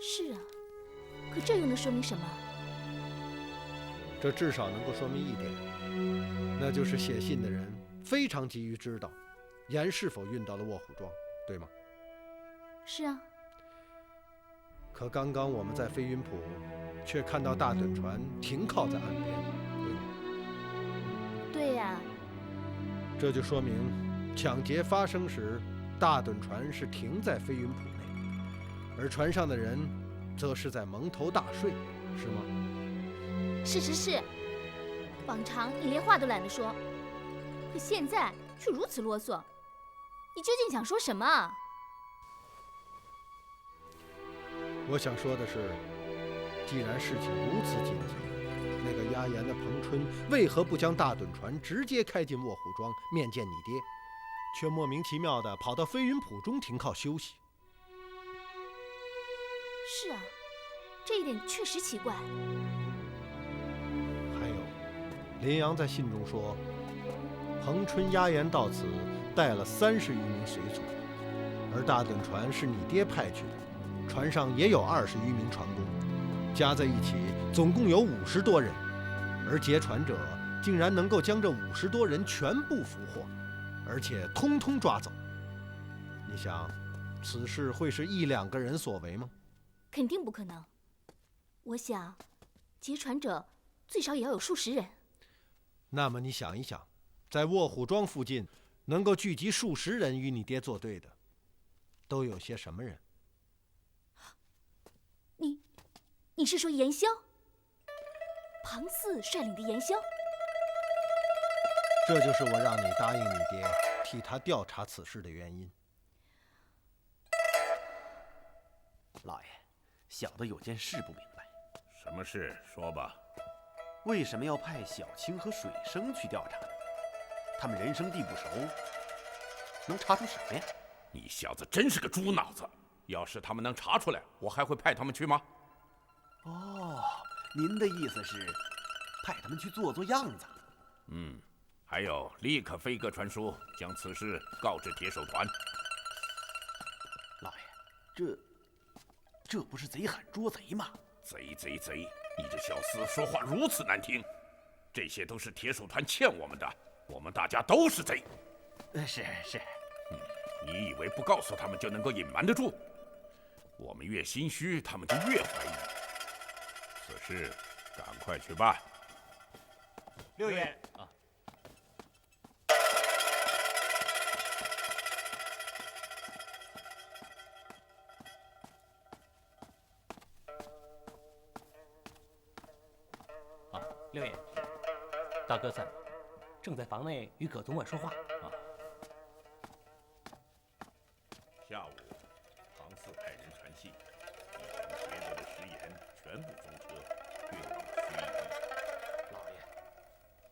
是啊，可这又能说明什么？这至少能够说明一点，那就是写信的人非常急于知道盐是否运到了卧虎庄，对吗？是啊。可刚刚我们在飞云浦却看到大趸船停靠在岸边，对吗？对呀。这就说明抢劫发生时，大趸船是停在飞云浦内，而船上的人则是在蒙头大睡，是吗？是。往常你连话都懒得说，可现在却如此啰嗦，你究竟想说什么啊？我想说的是，既然事情如此紧急，那个押盐的彭春为何不将大趸船直接开进卧虎庄面见你爹，却莫名其妙地跑到飞云浦中停靠休息？是啊，这一点确实奇怪。还有，林阳在信中说，彭春押盐到此带了30余名随从，而大趸船是你爹派去的。船上也有20余名船工，加在一起总共有50多人，而劫船者竟然能够将这50多人全部俘获，而且通通抓走。你想，此事会是1、2个人所为吗？肯定不可能。我想，劫船者最少也要有数十人。那么你想一想，在卧虎庄附近能够聚集数十人与你爹作对的，都有些什么人？你是说严萧？庞四率领的严萧？这就是我让你答应你爹替他调查此事的原因。老爷，小的有件事不明白。什么事？说吧。为什么要派小青和水生去调查呢？他们人生地不熟，能查出什么呀？你小子真是个猪脑子！要是他们能查出来，我还会派他们去吗？哦，您的意思是派他们去做做样子？嗯，还有立刻飞鸽传书，将此事告知铁手团。老爷，这不是贼喊捉贼吗？贼！你这小厮说话如此难听，这些都是铁手团欠我们的，我们大家都是贼。是。你以为不告诉他们就能够隐瞒得住？我们越心虚，他们就越怀疑。此事赶快去办。六爷啊。六爷，大哥在，正在房内与葛总管说话。下午，庞四派人传信，已经劫得的食盐全部装车，运往盱眙。老爷，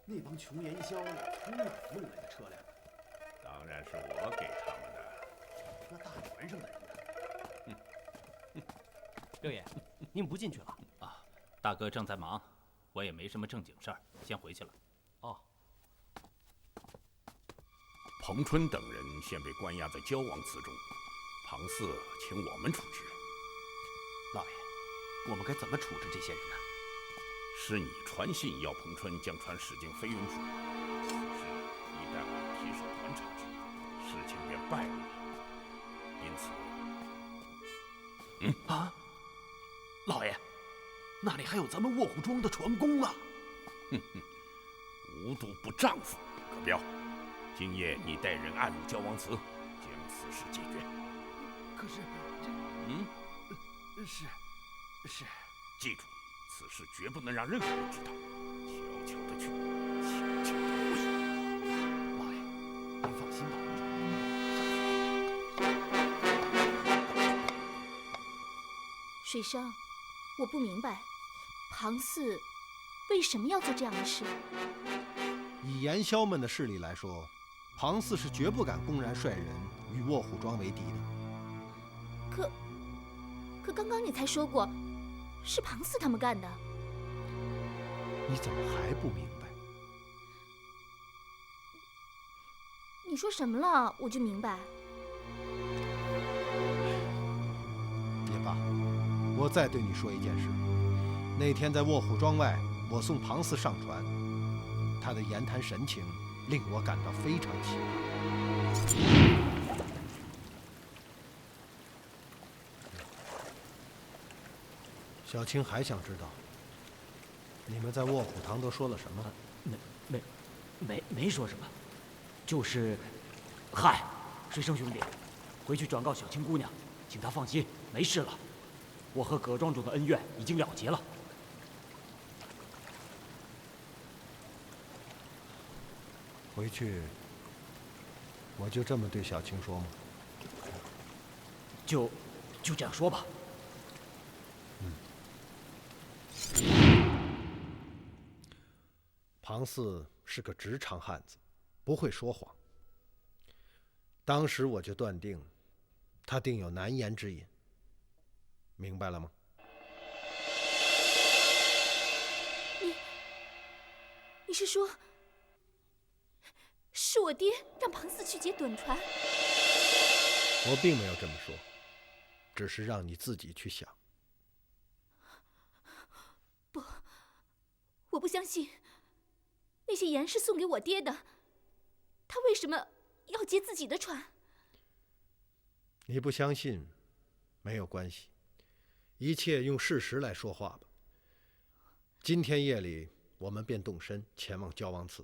那帮穷盐枭从哪弄来的车辆？当然是我给他们的。那大船上的人呢？六爷，你们不进去了啊？大哥正在忙，我也没什么正经事儿，先回去了。哦。彭春等人现被关押在焦王祠中，庞四请我们处置。老爷，我们该怎么处置这些人呢？是你传信要彭春将船驶进飞云处，此事一旦我提手团查去，事情便败露了。因此，老爷，那里还有咱们卧虎庄的船工啊！哼哼，无毒不丈夫。葛彪，今夜你带人暗入焦王祠，将此事解决。可是是，记住，此事绝不能让任何人知道，悄悄的去，悄悄的回。老爷，您放心吧。水生，我不明白，庞四为什么要做这样的事？以盐枭们的势力来说，庞四是绝不敢公然率人与卧虎庄为敌的。可刚刚你才说过，是庞四他们干的。你怎么还不明白？你说什么了，我就明白。也罢，我再对你说一件事。那天在卧虎庄外，我送庞四上船，他的言谈神情令我感到非常奇怪。小青还想知道，你们在卧虎堂都说了什么？没说什么，就是，嗨，水生兄弟，回去转告小青姑娘，请她放心，没事了。我和葛庄主的恩怨已经了结了。回去，我就这么对小青说吗？就这样说吧。庞四是个直肠汉子，不会说谎。当时我就断定，他定有难言之隐。明白了吗？你是说，是我爹让庞四去劫趸船？我并没有这么说，只是让你自己去想。不，我不相信。那些盐是送给我爹的，他为什么要劫自己的船？你不相信，没有关系，一切用事实来说话吧。今天夜里，我们便动身前往焦王祠。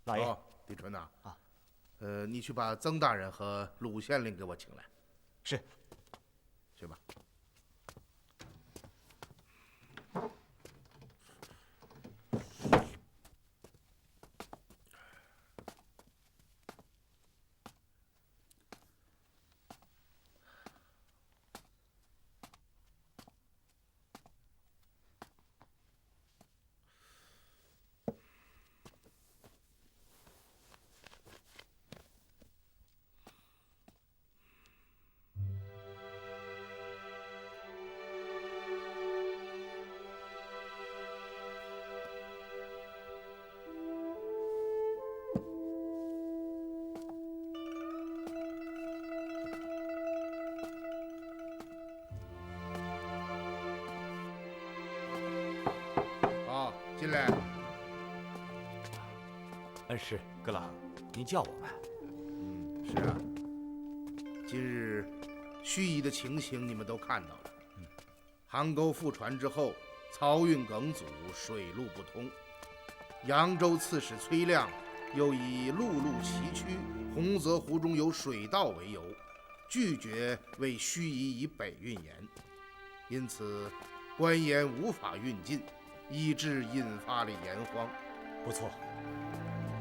老爷。李纯呐，你去把曾大人和鲁县令给我请来。是。去吧。进来。恩师，阁老，您叫我们。是啊。今日盱眙的情形你们都看到了。邗沟覆船之后，漕运梗阻，水路不通。扬州刺史崔亮又以陆路崎岖，洪泽湖中有水道为由，拒绝为盱眙以北运盐，因此官盐无法运进。以致引发了盐荒。不错。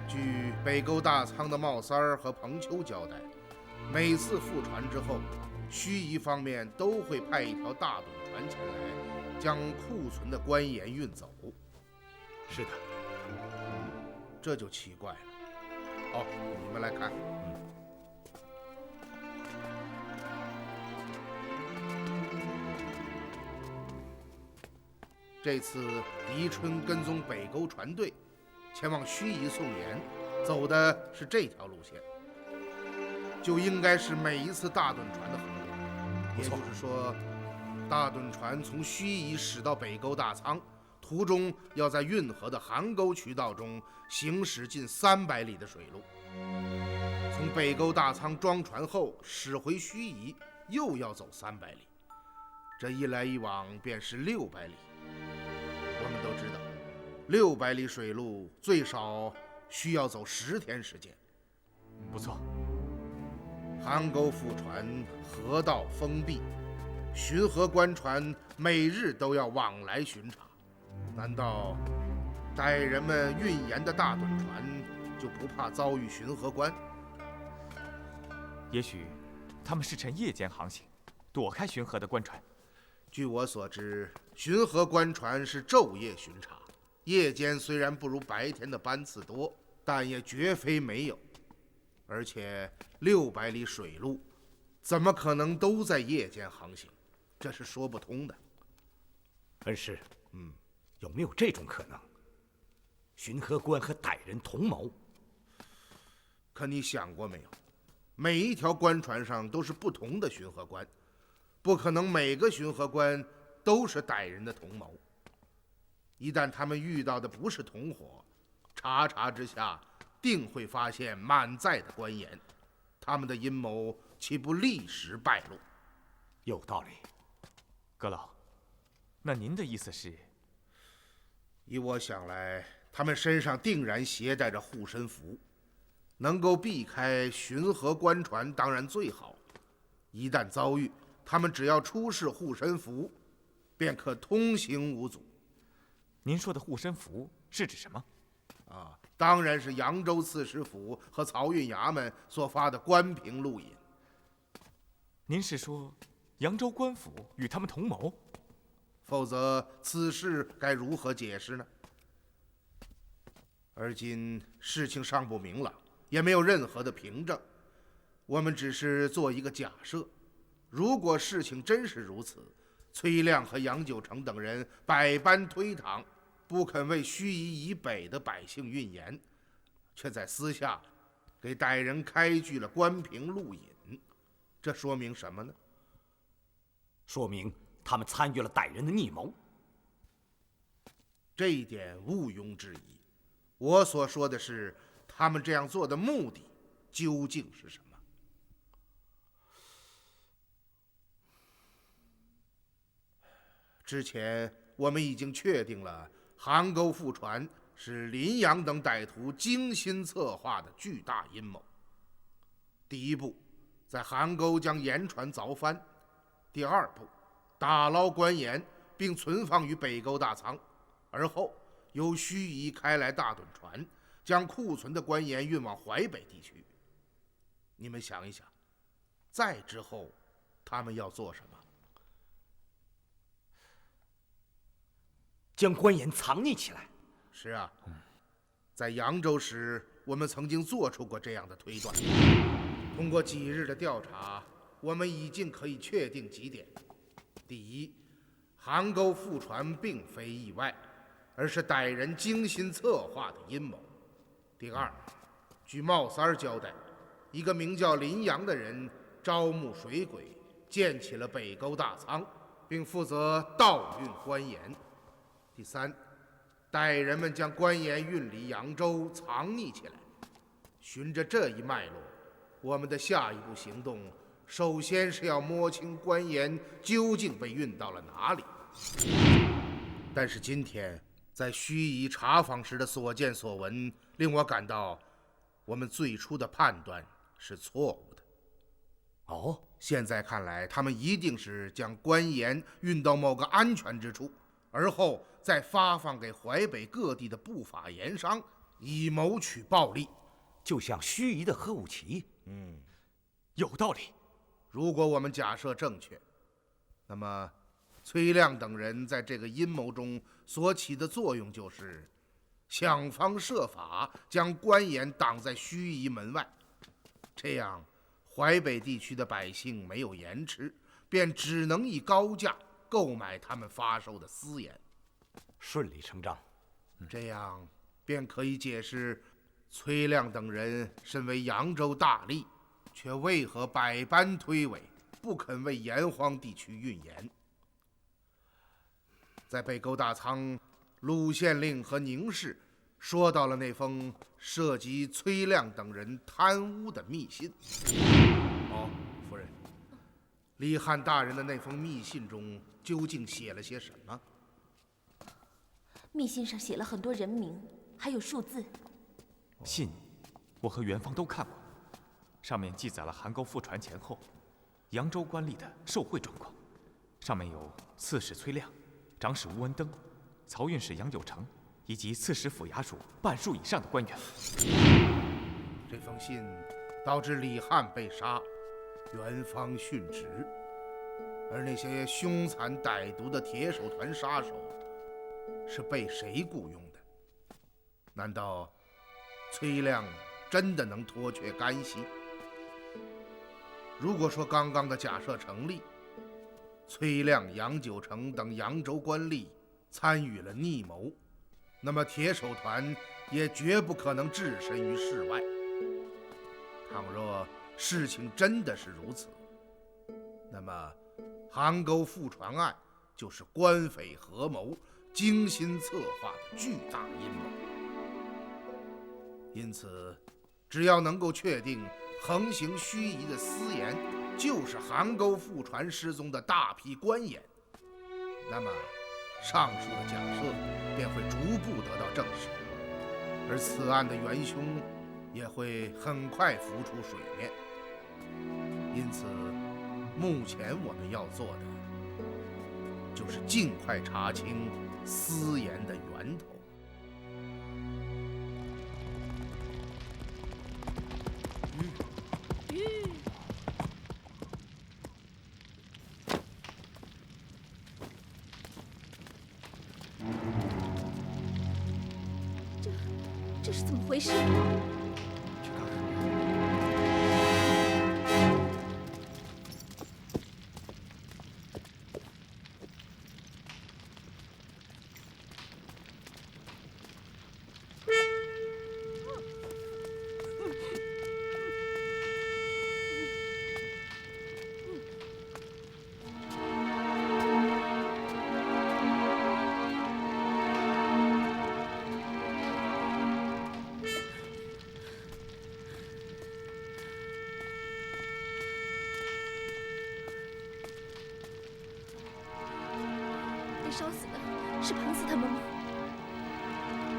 据北沟大仓的茂三儿和彭秋交代，每次覆船之后，盱眙方面都会派一条大趸船前来，将库存的官盐运走。是的。这就奇怪了。好，你们来看。这次狄春跟踪北沟船队，前往盱眙送盐，走的是这条路线，就应该是每一次大趸船的航路。也就是说，大趸船从盱眙驶到北沟大仓，途中要在运河的邗沟渠道中行驶近300里的水路，从北沟大仓装船后驶回盱眙，又要走300里，这一来一往便是600里。我们都知道，600里水路最少需要走10天时间。不错。邗沟覆船，河道封闭，巡河官船每日都要往来巡查。难道歹人们运盐的大趸船就不怕遭遇巡河官？也许他们是趁夜间航行，躲开巡河的官船。据我所知，巡河官船是昼夜巡查，夜间虽然不如白天的班次多，但也绝非没有。而且600里水路，怎么可能都在夜间航行？这是说不通的。恩师，有没有这种可能？巡河官和歹人同谋？可你想过没有？每一条官船上都是不同的巡河官。不可能每个巡河官都是歹人的同谋。一旦他们遇到的不是同伙，查之下，定会发现满载的官盐，他们的阴谋岂不立时败露？有道理。阁老，那您的意思是？依我想来，他们身上定然携带着护身符，能够避开巡河官船当然最好。一旦遭遇，他们只要出示护身符，便可通行无阻。您说的护身符是指什么？当然是扬州刺史府和漕运衙门所发的官凭录引。您是说，扬州官府与他们同谋？否则此事该如何解释呢？而今事情尚不明朗，也没有任何的凭证，我们只是做一个假设。如果事情真是如此，崔亮和杨九成等人百般推搪，不肯为盱眙以北的百姓运盐，却在私下给歹人开具了官凭录引，这说明什么呢？说明他们参与了歹人的逆谋。这一点毋庸置疑。我所说的是，他们这样做的目的究竟是什么？之前我们已经确定了邗沟覆船是林阳等歹徒精心策划的巨大阴谋。第一步，在邗沟将盐船凿翻；第二步，打捞官盐并存放于北沟大仓，而后由盱眙开来大趸船，将库存的官盐运往淮北地区。你们想一想，再之后他们要做什么？将官盐藏匿起来。是啊，在扬州时，我们曾经做出过这样的推断。通过几日的调查，我们已经可以确定几点：第一，邗沟覆船并非意外，而是歹人精心策划的阴谋；第二，据茂三儿交代，一个名叫林阳的人招募水鬼，建起了北沟大仓，并负责盗运官盐；第三，歹人们将官盐运离扬州，藏匿起来。循着这一脉络，我们的下一步行动，首先是要摸清官盐究竟被运到了哪里。但是今天在盱眙查访时的所见所闻，令我感到我们最初的判断是错误的。哦，现在看来，他们一定是将官盐运到某个安全之处，而后再发放给淮北各地的不法盐商，以谋取暴利。就像盱眙的核武器。有道理。如果我们假设正确，那么崔亮等人在这个阴谋中所起的作用，就是想方设法将官盐挡在盱眙门外，这样淮北地区的百姓没有盐吃，便只能以高价购买他们发售的私盐。顺理成章。这样便可以解释崔亮等人身为扬州大吏，却为何百般推诿，不肯为盐荒地区运盐。在北沟大仓，鲁县令和宁氏说到了那封涉及崔亮等人贪污的密信。夫人，李汉大人的那封密信中究竟写了些什么？密信上写了很多人名，还有数字。信，我和元芳都看过，上面记载了邗沟覆船前后扬州官吏的受贿状况，上面有刺史崔亮、长史吴文登、漕运使杨九成以及刺史府衙署半数以上的官员。这封信导致李汉被杀，元芳殉职，而那些凶残歹毒的铁手团杀手是被谁雇佣的？难道崔亮真的能脱却干系？如果说刚刚的假设成立，崔亮、杨九成等扬州官吏参与了逆谋，那么铁手团也绝不可能置身于事外。倘若事情真的是如此，那么邗沟覆船案就是官匪合谋、精心策划的巨大阴谋。因此，只要能够确定横行盱眙的私盐就是邗沟覆船失踪的大批官盐，那么上述的假设便会逐步得到证实，而此案的元凶也会很快浮出水面。因此，目前我们要做的就是尽快查清私盐的源头。这是怎么回事？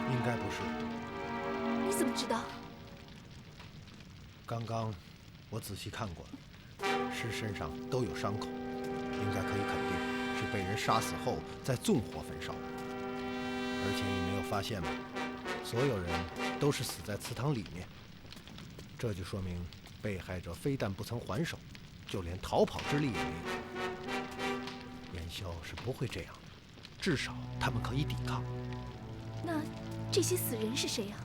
宁应该不是。你怎么知道？刚刚我仔细看过了，尸身上都有伤口，应该可以肯定是被人杀死后再纵火焚烧。而且你没有发现吗？所有人都是死在祠堂里面，这就说明被害者非但不曾还手，就连逃跑之力也没有。元宵是不会这样的，至少他们可以抵抗。那这些死人是谁呀？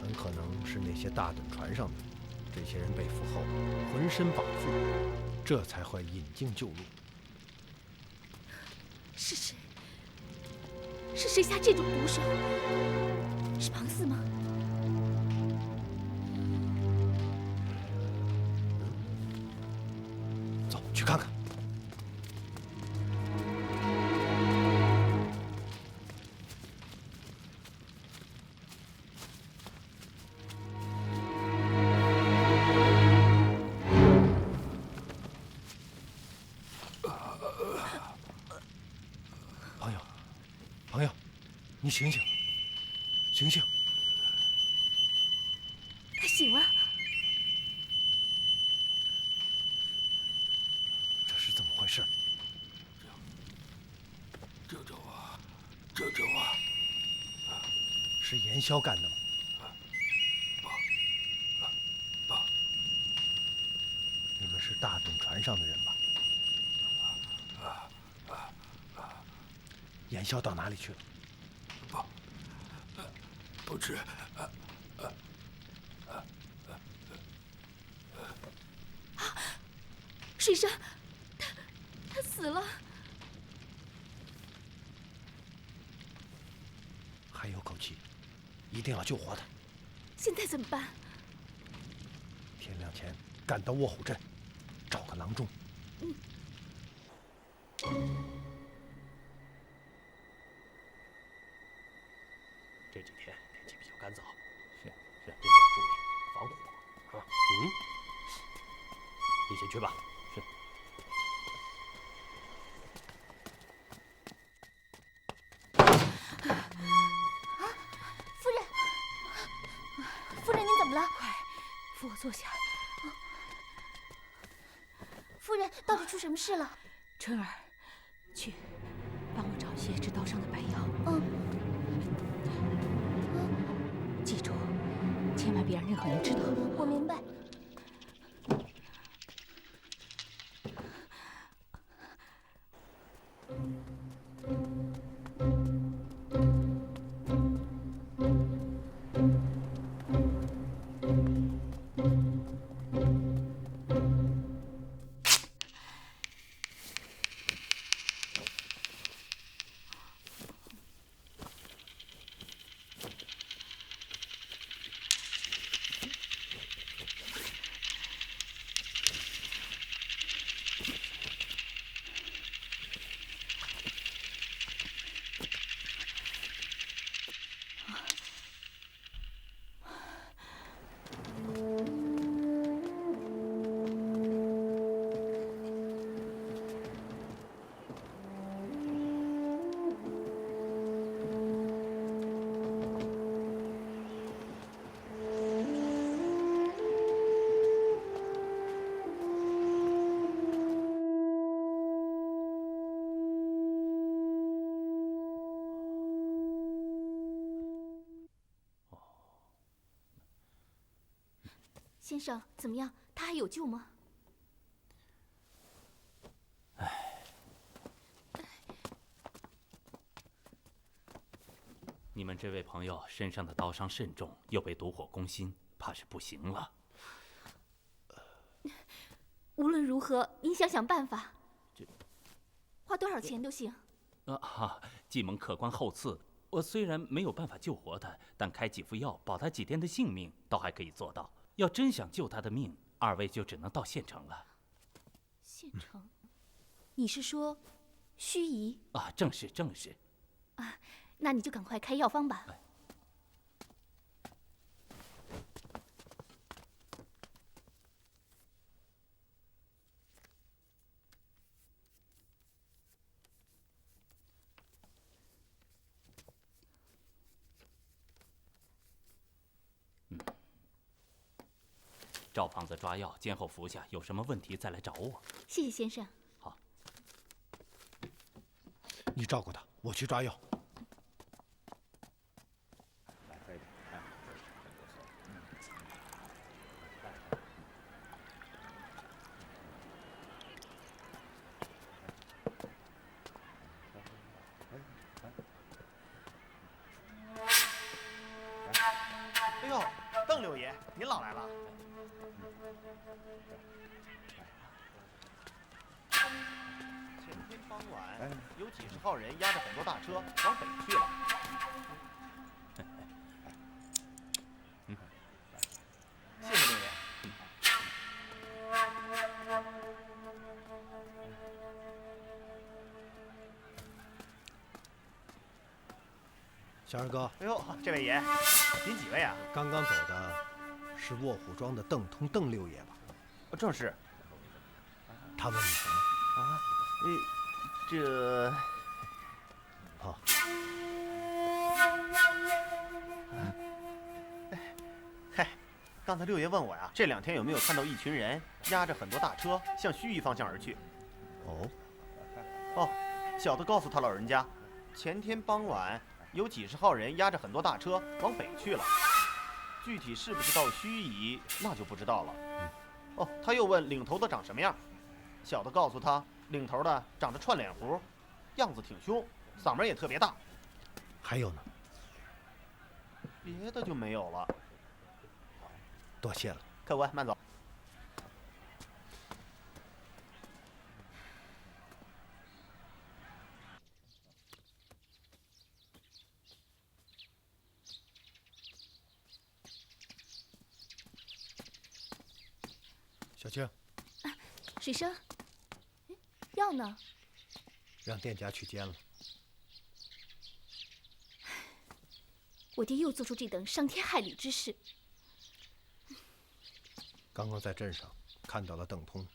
很可能是那些大趸船上的，这些人被俘后浑身绑缚，这才会引颈就戮。是谁？是谁下这种毒手？是庞四吗？走，去看看。朋友，你醒醒，醒醒！他醒了。这是怎么回事？救救我！救救我！是元宵干的吗？不。你们是大趸船上的人吧？元宵到哪里去了？不知。水生，他死了。还有口气，一定要救活他。现在怎么办？天亮前赶到卧虎镇，找个郎中。这几天天气比较干燥，是，这边要注意防火啊。你先去吧。是。夫人，夫人，您怎么了？快，扶我坐下。夫人，到底出什么事了？春儿，去，帮我找些治刀伤的白药。记住，千万别让任何人知道。我明白。先生，怎么样？他还有救吗？你们这位朋友身上的刀伤甚重，又被毒火攻心，怕是不行了。无论如何，您想想办法。花多少钱都行。计蒙客官厚赐，我虽然没有办法救活他，但开几副药，保他几天的性命，倒还可以做到。要真想救他的命，二位就只能到县城了。县城？你是说盱眙？正是正是。那你就赶快开药方吧。赵胖子抓药，监后服下，有什么问题再来找我。谢谢先生。好，你照顾他，我去抓药。哎呦，邓六爷，您老来了。前天傍晚，有几十号人押着很多大车往北去了。谢谢六爷。小二哥，哎呦，这位爷，您几位啊？刚刚走的是卧虎庄的邓通邓六爷吧？正是。他问你什么？啊，这……好。嗨，刚才六爷问我呀，这2天有没有看到一群人押着很多大车向盱眙方向而去？哦，小的告诉他老人家，前天傍晚有几十号人押着很多大车往北去了，具体是不是到盱眙，那就不知道了。哦，他又问领头的长什么样，小的告诉他，领头的长着串脸胡，样子挺凶，嗓门也特别大。还有呢？别的就没有了。多谢了。客官，慢走。小青，水生，药呢？让店家去煎了。我爹又做出这等伤天害理之事。刚刚在镇上看到了邓通，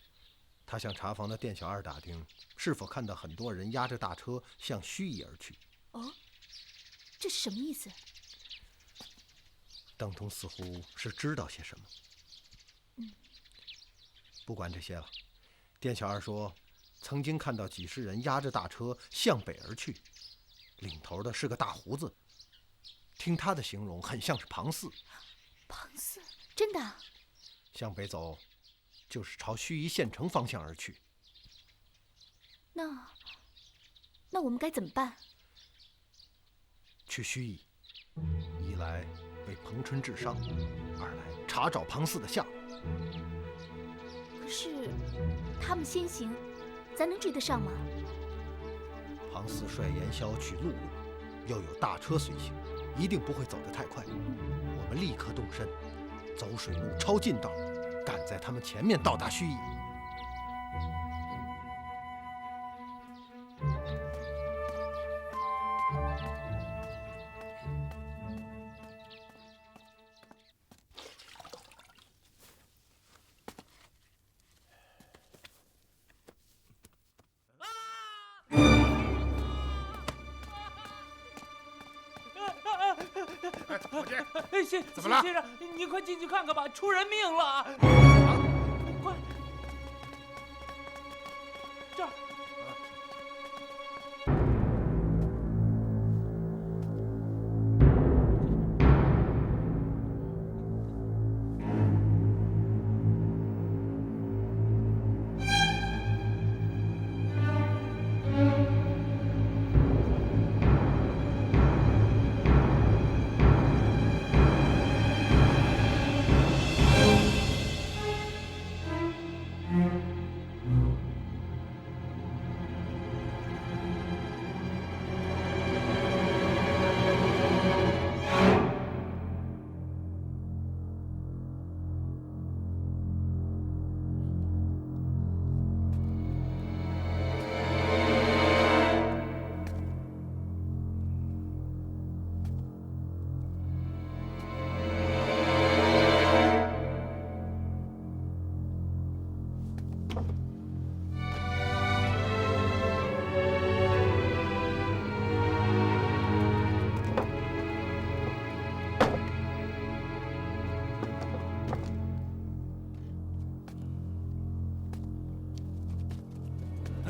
他向茶房的店小二打听，是否看到很多人押着大车向盱眙而去。哦，这是什么意思？邓通似乎是知道些什么。不管这些了，店小二说，曾经看到几十人押着大车向北而去，领头的是个大胡子，听他的形容，很像是庞四。庞四，真的？向北走，就是朝盱眙县城方向而去。那我们该怎么办？去盱眙，一来为彭春治伤，二来查找庞四的下落。可是他们先行，咱能追得上吗？庞四率严霄去陆路，又有大车随行，一定不会走得太快。我们立刻动身，走水路抄近道，赶在他们前面到达盱眙。怎么了？先生，您快进去看看吧，出人命了！快，这儿。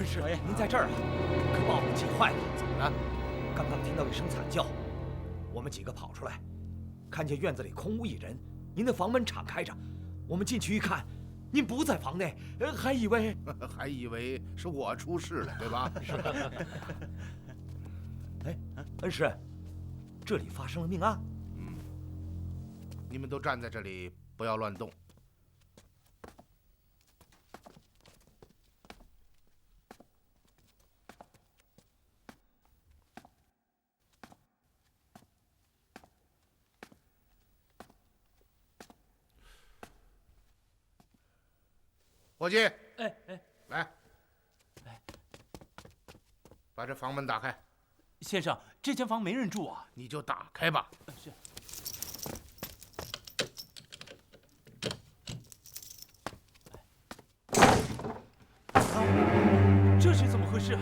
师，您在这儿啊？可把我们急坏了。怎么了？刚刚听到一声惨叫，我们几个跑出来，看见院子里空无一人，您的房门敞开着。我们进去一看，您不在房内，还以为是我出事了，对吧？是。哎，恩师，这里发生了命案。你们都站在这里，不要乱动。伙计，来，把这房门打开。先生，这间房没人住啊。你就打开吧。是。这是怎么回事啊？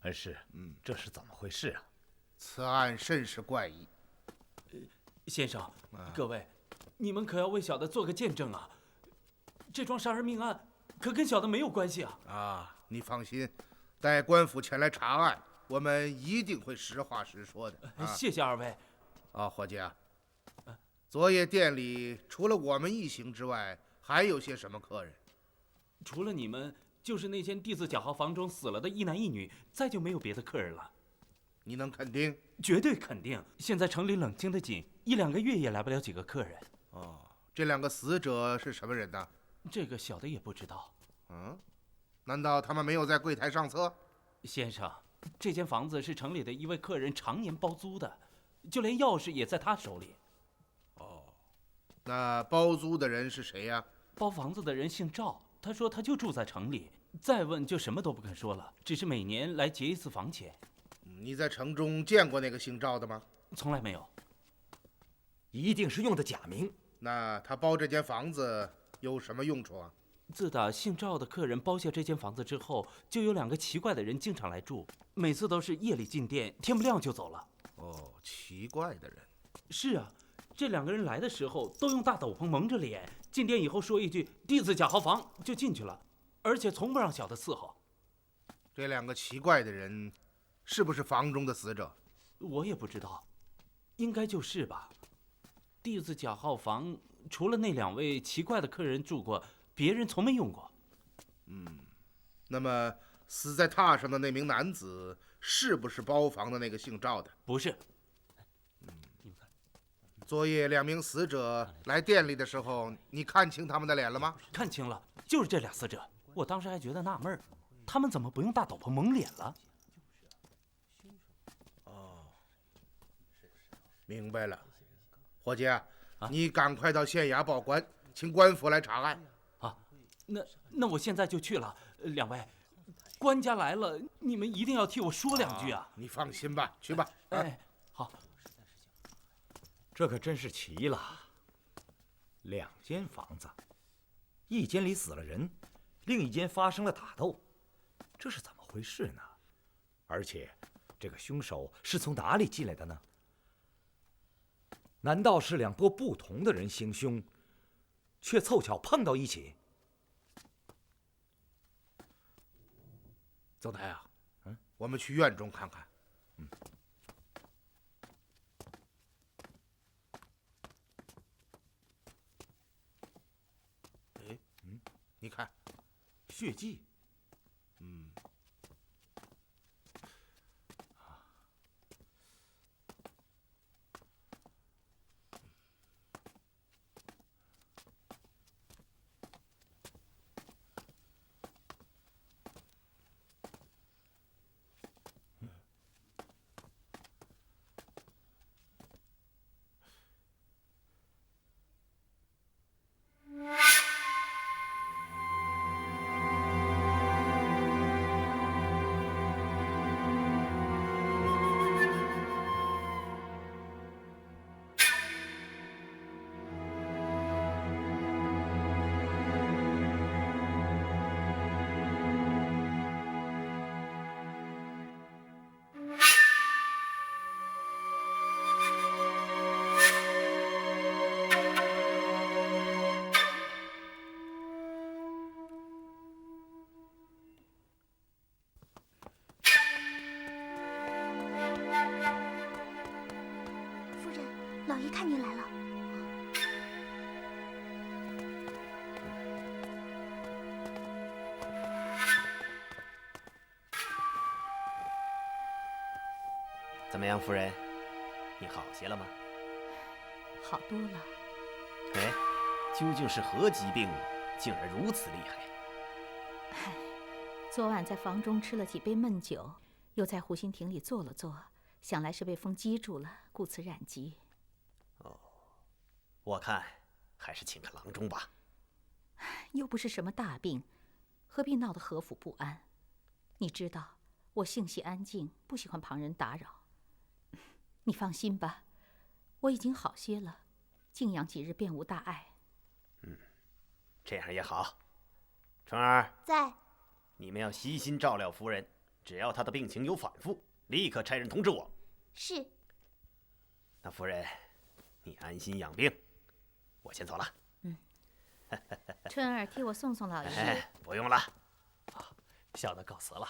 恩师，这是怎么回事啊？此案甚是怪异。先生，各位，你们可要为小的做个见证啊！这桩杀人命案可跟小的没有关系啊！啊，你放心，待官府前来查案，我们一定会实话实说的。谢谢二位。啊，伙计啊，昨夜店里除了我们一行之外，还有些什么客人？除了你们，就是那间地字角号房中死了的一男一女，再就没有别的客人了。你能肯定？绝对肯定。现在城里冷清的紧，1、2个月也来不了几个客人。哦，这2个死者是什么人呢？这个小的也不知道。难道他们没有在柜台上册？先生，这间房子是城里的一位客人常年包租的，就连钥匙也在他手里。那包租的人是谁呀？包房子的人姓赵，他说他就住在城里，再问就什么都不肯说了，只是每年来结一次房钱。你在城中见过那个姓赵的吗？从来没有。一定是用的假名。那他包这间房子有什么用处啊？自打姓赵的客人包下这间房子之后，就有2个奇怪的人经常来住，每次都是夜里进店，天不亮就走了。奇怪的人。是啊，这2个人来的时候都用大斗篷蒙着脸，进店以后说一句地字甲号房就进去了，而且从不让小的伺候。这2个奇怪的人是不是房中的死者？我也不知道，应该就是吧。地字甲号房除了那2位奇怪的客人住过，别人从没用过。那么死在榻上的那名男子是不是包房的那个姓赵的？不是。你们看，昨夜2名死者来店里的时候，你看清他们的脸了吗？看清了，就是这俩死者。我当时还觉得纳闷儿，他们怎么不用大斗篷蒙脸了？哦，明白了。伙计啊，你赶快到县衙报官，请官府来查案。啊，那我现在就去了。两位，官家来了，你们一定要替我说2句啊！你放心吧，去吧。哎，好。这可真是奇了，2间房子，一间里死了人，另一间发生了打斗，这是怎么回事呢？而且，这个凶手是从哪里进来的呢？难道是2拨不同的人行凶，却凑巧碰到一起？总台啊，我们去院中看看。你看，血迹。老爷看您来了。怎么样，夫人？你好些了吗？好多了。哎，究竟是何疾病，竟然如此厉害？唉，昨晚在房中吃了几杯闷酒，又在湖心亭里坐了坐，想来是被风击住了，故此染疾。哦，我看还是请个郎中吧。又不是什么大病，何必闹得何府不安？你知道，我性喜安静，不喜欢旁人打扰。你放心吧，我已经好些了，静养几日便无大碍。这样也好。春儿在。你们要悉心照料夫人，只要她的病情有反复，立刻差人通知我。是。那夫人，你安心养病，我先走了。春儿替我送送老爷。哎，不用了。小的告辞了。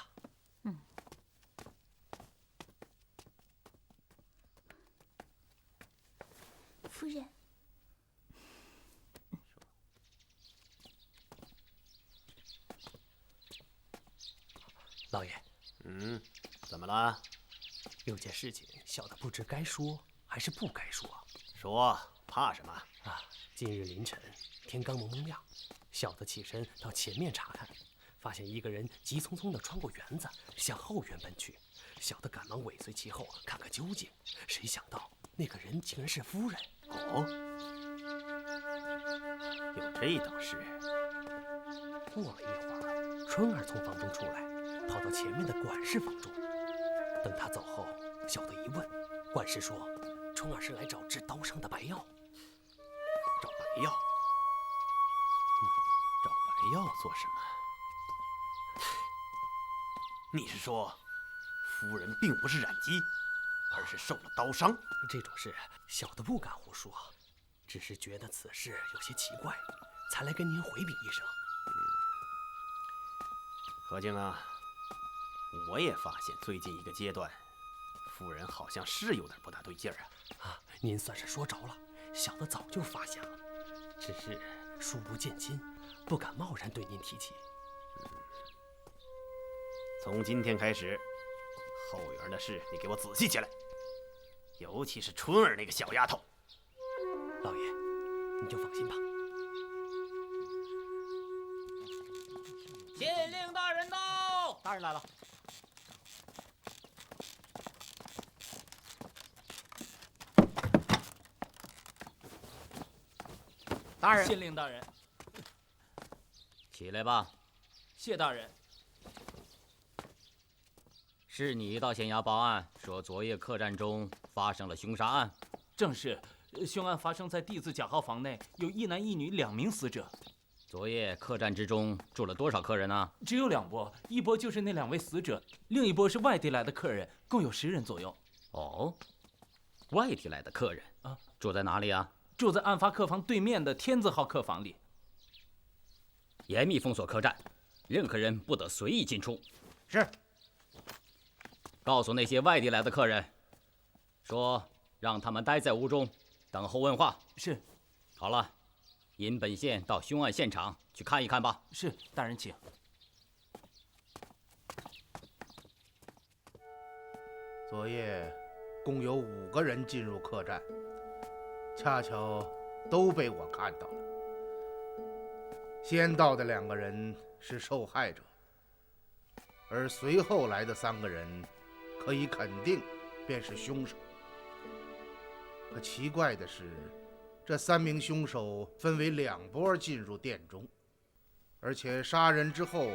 夫人。老爷。怎么了？有件事情，小的不知该说还是不该说。说，怕什么？啊，今日凌晨，天刚蒙蒙亮，小的起身到前面查看，发现一个人急匆匆地穿过园子，向后园奔去。小的赶忙尾随其后，看个究竟。谁想到那个人竟然是夫人。哦，有这档事。过了一会儿，春儿从房中出来，跑到前面的管事房中。等他走后，小的一问，管事说，春儿是来找治刀伤的白药。找白药？找白药做什么？你是说，夫人并不是染疾，而是受了刀伤？这种事，小的不敢胡说，只是觉得此事有些奇怪，才来跟您回禀一声。何静啊，我也发现最近一个阶段，夫人好像是有点不大对劲儿啊。您算是说着了，小的早就发现了，只是疏不见亲，不敢贸然对您提起。从今天开始，后园的事你给我仔细起来，尤其是春儿那个小丫头，老爷，你就放心吧。县令大人到！大人来了。大人。县令大人，起来吧。谢大人。是你到县衙报案，说昨夜客栈中发生了凶杀案。正是，凶案发生在D字甲号房内，有一男一女2名死者。昨夜客栈之中住了多少客人呢？只有2拨，一拨就是那2位死者，另一拨是外地来的客人，共有10人左右。哦，外地来的客人啊，住在哪里啊？住在案发客房对面的天字号客房里。严密封锁客栈，任何人不得随意进出。是。告诉那些外地来的客人，说让他们待在屋中，等候问话。是。好了，引本县到凶案现场去看一看吧。是，大人请。昨夜共有5个人进入客栈，恰巧都被我看到了。先到的2个人是受害者，而随后来的3个人，可以肯定便是凶手。可奇怪的是，这3名凶手分为2拨进入店中，而且杀人之后，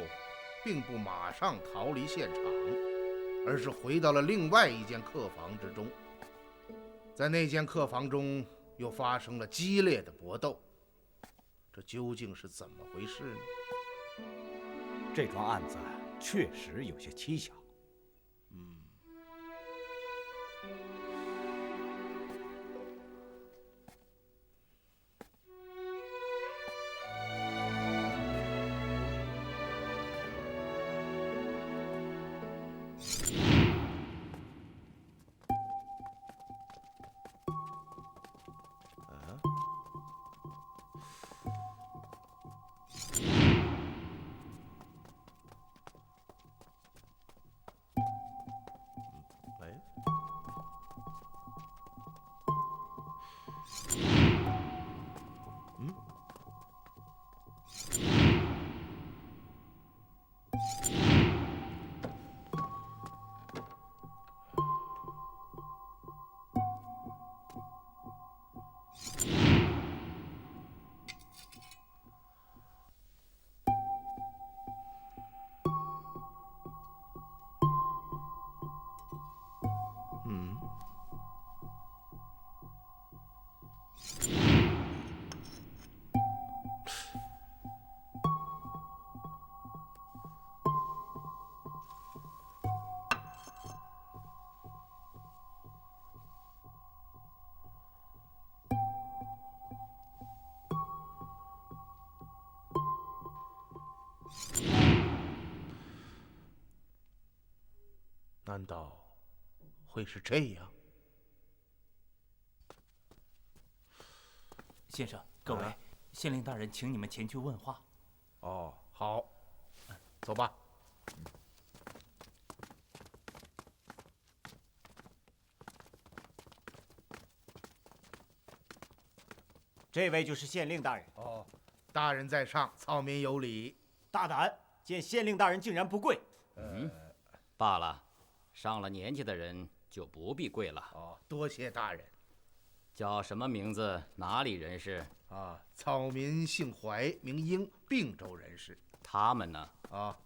并不马上逃离现场，而是回到了另外一间客房之中。在那间客房中，又发生了激烈的搏斗。这究竟是怎么回事呢？这桩案子确实有些蹊跷。难道会是这样？先生，各位，县令大人请你们前去问话。哦，好，走吧。这位就是县令大人。哦，大人在上，草民有礼。大胆！见县令大人竟然不跪。罢了，上了年纪的人就不必跪了。哦，多谢大人。叫什么名字？哪里人士？草民姓怀，名英，并州人士。他们呢？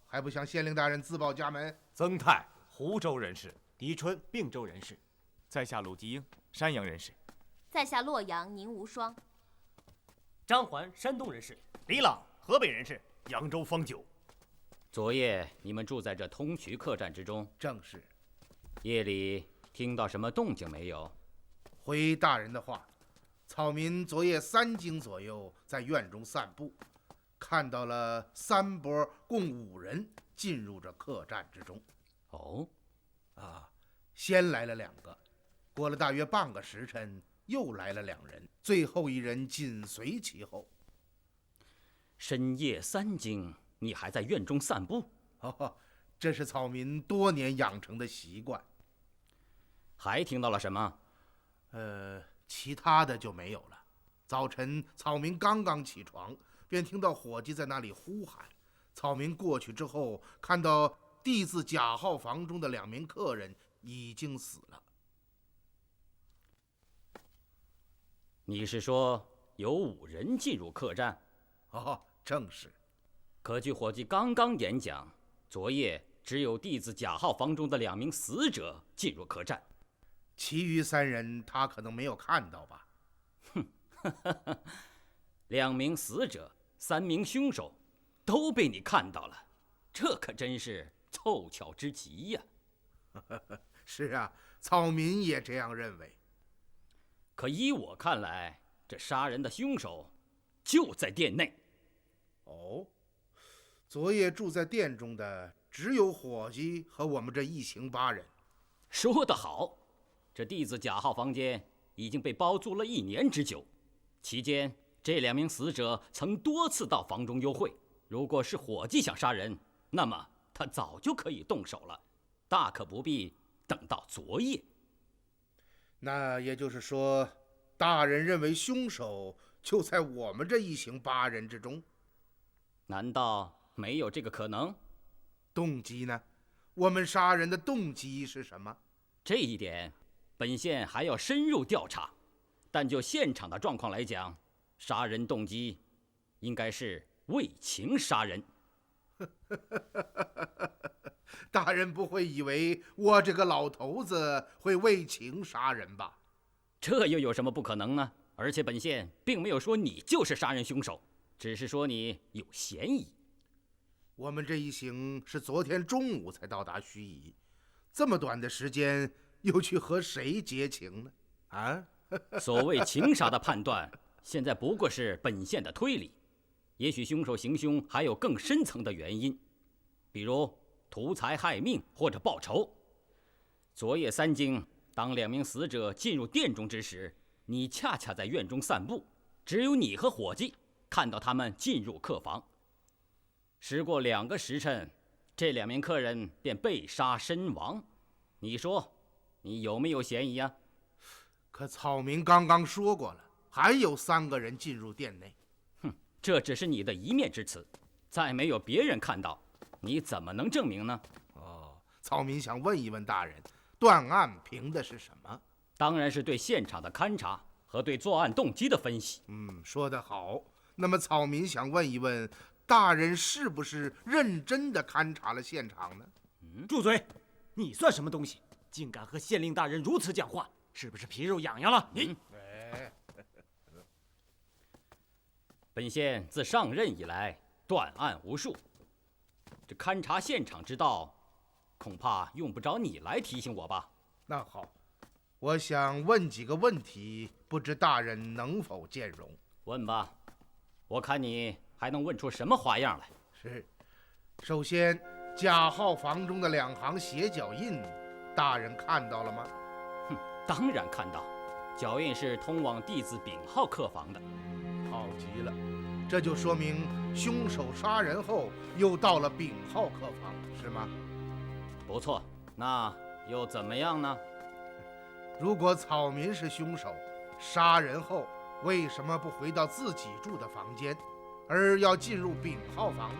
还不向县令大人自报家门？曾泰，湖州人士。狄春，并州人士。在下鲁吉英，山阳人士。在下洛阳宁无双。张环，山东人士。李朗，河北人士，扬州方九。昨夜你们住在这通衢客栈之中？正是。夜里听到什么动静没有？回大人的话，草民昨夜3更左右在院中散步，看到了3拨共5人进入这客栈之中。哦，先来了2个，过了大约半个时辰，又来了2人，最后1人紧随其后。深夜3更，你还在院中散步？这是草民多年养成的习惯。还听到了什么？其他的就没有了。早晨，草民刚刚起床，便听到伙计在那里呼喊。草民过去之后，看到D字甲号房中的2名客人已经死了。你是说有5人进入客栈？哦，正是。可据伙计刚刚演讲，昨夜只有D字甲号房中的2名死者进入客栈，其余3人他可能没有看到吧？哼，2名死者，3名凶手，都被你看到了，这可真是凑巧之极呀！是啊，草民也这样认为。可依我看来，这杀人的凶手就在店内。哦，昨夜住在店中的只有伙计和我们这一行8人。说得好，这D字甲号房间已经被包租了1年之久，期间这2名死者曾多次到房中幽会。如果是伙计想杀人，那么他早就可以动手了，大可不必等到昨夜。那也就是说，大人认为凶手就在我们这一行8人之中？难道没有这个可能？动机呢？我们杀人的动机是什么？这一点，本县还要深入调查。但就现场的状况来讲，杀人动机应该是为情杀人。大人不会以为我这个老头子会为情杀人吧？这又有什么不可能呢？而且本县并没有说你就是杀人凶手，只是说你有嫌疑。我们这一行是昨天中午才到达盱眙，这么短的时间又去和谁结情呢？啊？所谓情杀的判断，现在不过是本县的推理。也许凶手行凶还有更深层的原因，比如图财害命或者报仇。昨夜3更，当2名死者进入店中之时，你恰恰在院中散步，只有你和伙计看到他们进入客房。时过2个时辰，这2名客人便被杀身亡。你说，你有没有嫌疑啊？可草民刚刚说过了，还有3个人进入店内。哼，这只是你的一面之词，再没有别人看到，你怎么能证明呢？哦，草民想问一问大人，断案凭的是什么？当然是对现场的勘查和对作案动机的分析。说得好。那么草民想问一问，大人是不是认真地勘察了现场呢？住嘴！你算什么东西？竟敢和县令大人如此讲话，是不是皮肉痒痒了？你，本县自上任以来，断案无数，这勘察现场之道，恐怕用不着你来提醒我吧？那好，我想问几个问题，不知大人能否见容？问吧，我看你还能问出什么花样来。是，首先，甲号房中的2行血脚印，大人看到了吗？当然看到，脚印是通往D字丙号客房的。好极了，这就说明凶手杀人后又到了丙号客房，是吗？不错，那又怎么样呢？如果草民是凶手，杀人后为什么不回到自己住的房间，而要进入丙号房呢？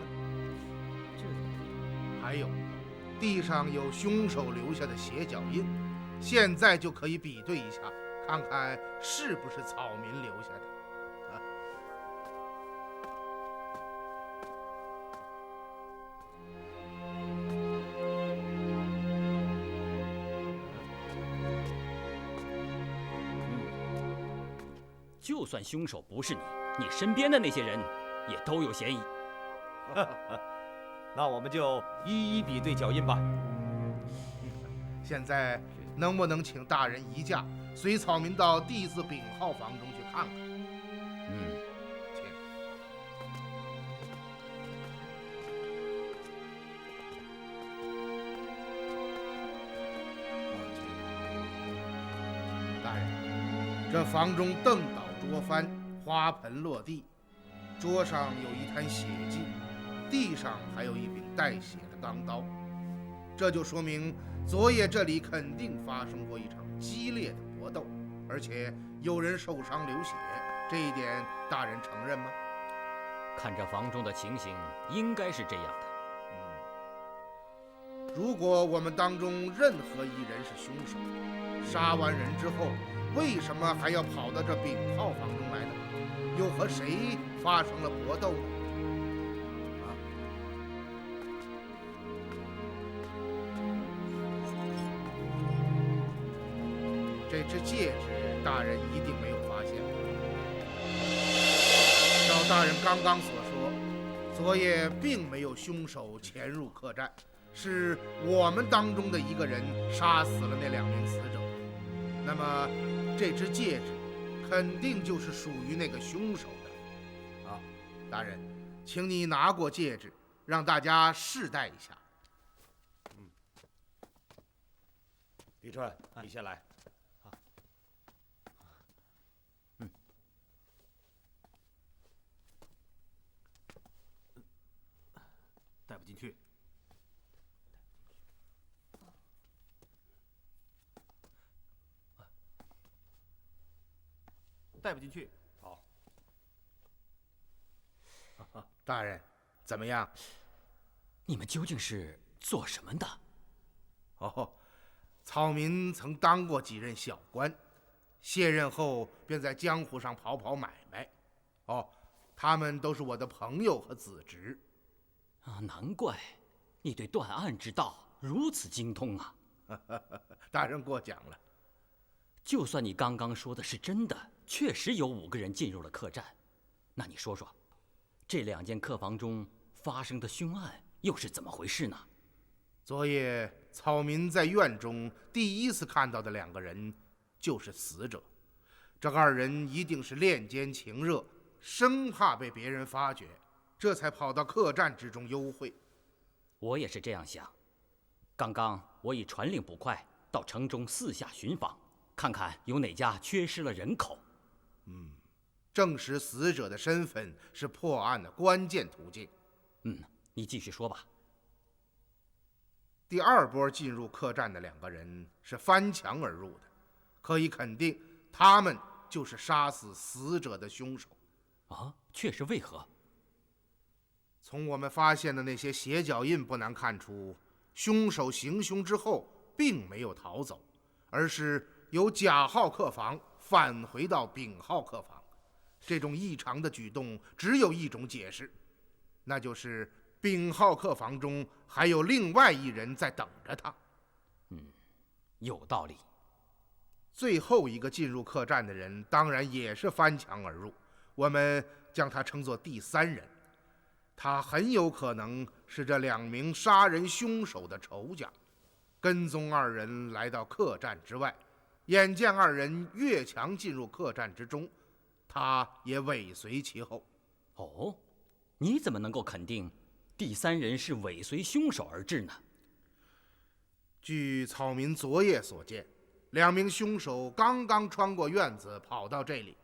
还有，地上有凶手留下的血脚印，现在就可以比对一下，看看是不是草民留下的。就算凶手不是你，你身边的那些人也都有嫌疑。那我们就一一比对脚印吧。现在能不能请大人移驾，随草民到D字丙号房中去看看？请。大人，这房中凳倒桌翻，花盆落地，桌上有一滩血迹，地上还有一柄带血的钢刀，这就说明昨夜这里肯定发生过一场激烈的搏斗，而且有人受伤流血，这一点大人承认吗？看这房中的情形，应该是这样的。如果我们当中任何一人是凶手，杀完人之后，为什么还要跑到这丙号房中来呢？又和谁发生了搏斗呢？这只戒指，大人一定没有发现。照大人刚刚所说，昨夜并没有凶手潜入客栈，是我们当中的一个人杀死了那2名死者。那么，这只戒指肯定就是属于那个凶手的。啊，大人，请你拿过戒指，让大家试戴一下。李川，你先来。戴不进去。戴不进去。好。大人，怎么样？你们究竟是做什么的？哦，草民曾当过几任小官，卸任后便在江湖上跑跑买卖。哦，他们都是我的朋友和子侄。啊，难怪你对断案之道如此精通啊！大人过奖了。就算你刚刚说的是真的，确实有5个人进入了客栈，那你说说，这2间客房中发生的凶案又是怎么回事呢？昨夜草民在院中第一次看到的2个人就是死者，这2人一定是恋奸情热，生怕被别人发觉，这才跑到客栈之中幽会。我也是这样想。刚刚我以传令捕快到城中四下寻访，看看有哪家缺失了人口。证实死者的身份是破案的关键途径。你继续说吧。第2波进入客栈的2个人是翻墙而入的，可以肯定，他们就是杀死死者的凶手。啊，却是为何？从我们发现的那些鞋脚印不难看出，凶手行凶之后并没有逃走，而是由甲号客房返回到丙号客房。这种异常的举动只有一种解释，那就是丙号客房中还有另外一人在等着他。有道理。最后一个进入客栈的人当然也是翻墙而入，我们将他称作第3人。他很有可能是这2名杀人凶手的仇家，跟踪2人来到客栈之外，眼见2人越墙进入客栈之中，他也尾随其后。哦，你怎么能够肯定第3人是尾随凶手而至呢？据草民昨夜所见，2名凶手刚刚穿过院子跑到这里，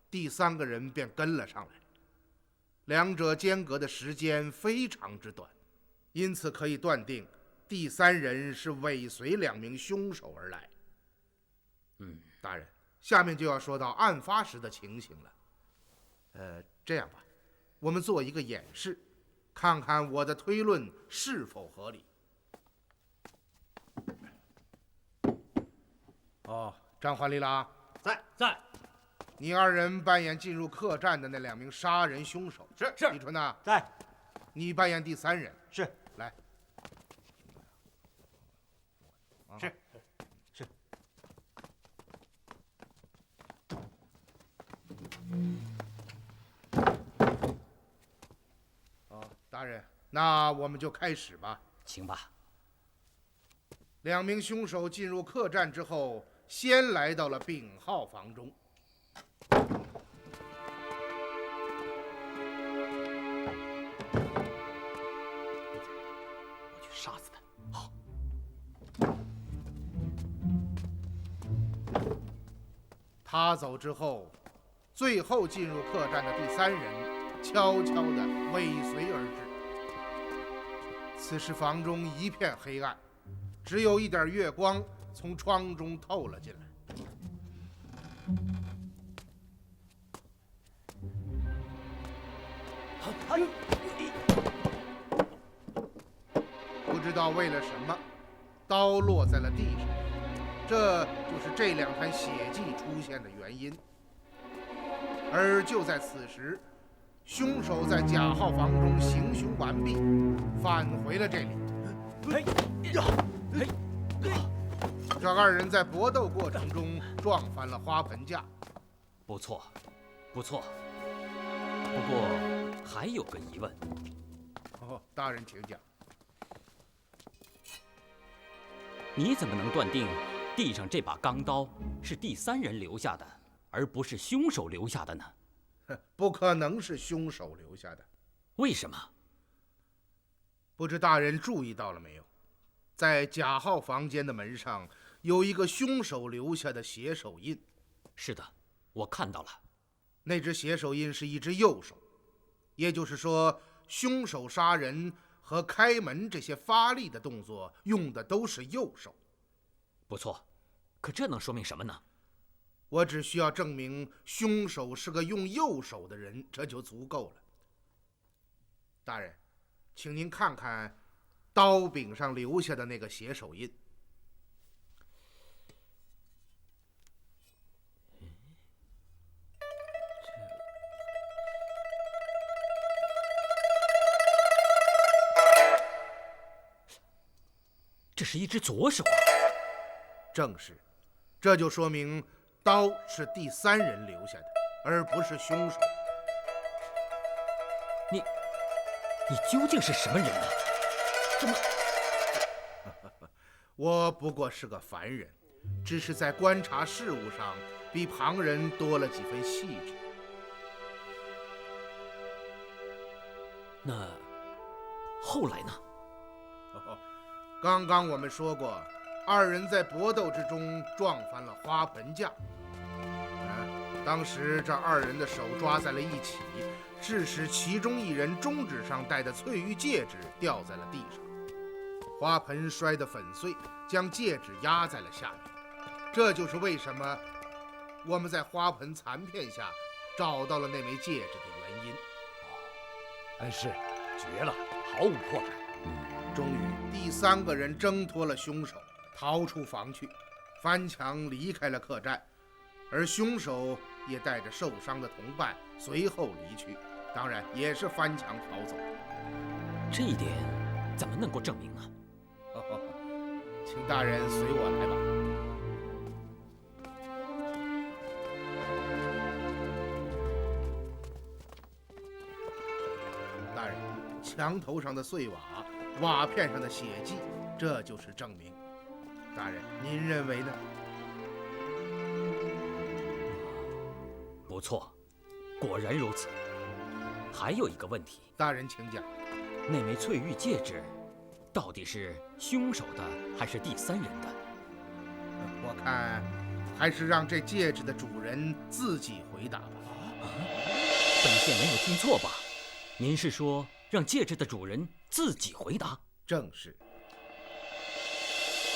第3个人便跟了上来。2者间隔的时间非常之短，因此可以断定第3人是尾随2名凶手而来。大人，下面就要说到案发时的情形了。这样吧，我们做一个演示，看看我的推论是否合理。张焕丽拉在。你2人扮演进入客栈的那2名杀人凶手。是。李春呐，在。你扮演第3人。是。来。是。大人，那我们就开始吧。请吧。 2名凶手进入客栈之后，先来到了丙号房中。我去杀死他。好。他走之后，最后进入客栈的第3人悄悄地尾随而至。此时房中一片黑暗。 只有一点月光从窗中透了进来。知道为了什么，刀落在了地上，这就是这2滩血迹出现的原因。而就在此时，凶手在甲号房中行凶完毕，返回了这里。这2人在搏斗过程中撞翻了花盆架。不错，不错。不过还有个疑问。大人请讲。你怎么能断定地上这把钢刀是第3人留下的，而不是凶手留下的呢？不可能是凶手留下的。为什么？不知大人注意到了没有，在甲号房间的门上有一个凶手留下的血手印。是的，我看到了。那只血手印是一只右手，也就是说，凶手杀人和开门这些发力的动作用的都是右手。不错，可这能说明什么呢？我只需要证明凶手是个用右手的人，这就足够了。大人，请您看看刀柄上留下的那个血手印。这是一只左手啊！正是，这就说明刀是第3人留下的，而不是凶手。你究竟是什么人呢？怎么？我不过是个凡人，只是在观察事物上比旁人多了几分细致。那后来呢？刚刚我们说过，2人在搏斗之中撞翻了花盆架。当时这2人的手抓在了一起，致使其中1人中指上戴的翠玉戒指掉在了地上，花盆摔得粉碎，将戒指压在了下面。这就是为什么我们在花盆残片下找到了那枚戒指的原因。恩师，绝了，毫无破绽。终于，第3个人挣脱了凶手，逃出房去，翻墙离开了客栈，而凶手也带着受伤的同伴随后离去，当然也是翻墙逃走。这一点怎么能够证明呢？请大人随我来吧。大人，墙头上的碎瓦，瓦片上的血迹，这就是证明。大人，您认为呢？不错，果然如此。还有一个问题，大人请讲。那枚翠玉戒指，到底是凶手的还是第3人的？我看，还是让这戒指的主人自己回答吧。本县没有听错吧？您是说让戒指的主人自己回答？正是。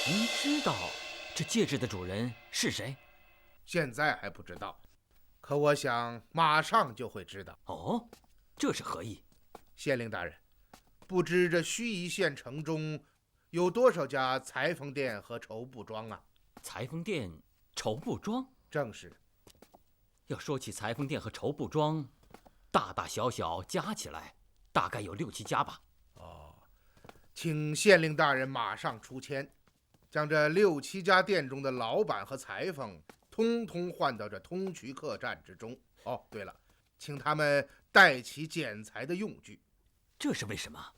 您知道这戒指的主人是谁？现在还不知道，可我想马上就会知道。哦，这是何意？县令大人，不知这盱眙县城中有多少家裁缝店和绸布庄啊？裁缝店、绸布庄？正是。要说起裁缝店和绸布庄，大大小小加起来，大概有6、7家吧。请县令大人马上出签，将这6、7家店中的老板和裁缝通通换到这通衢客栈之中。哦，对了，请他们带齐剪裁的用具。这是为什么？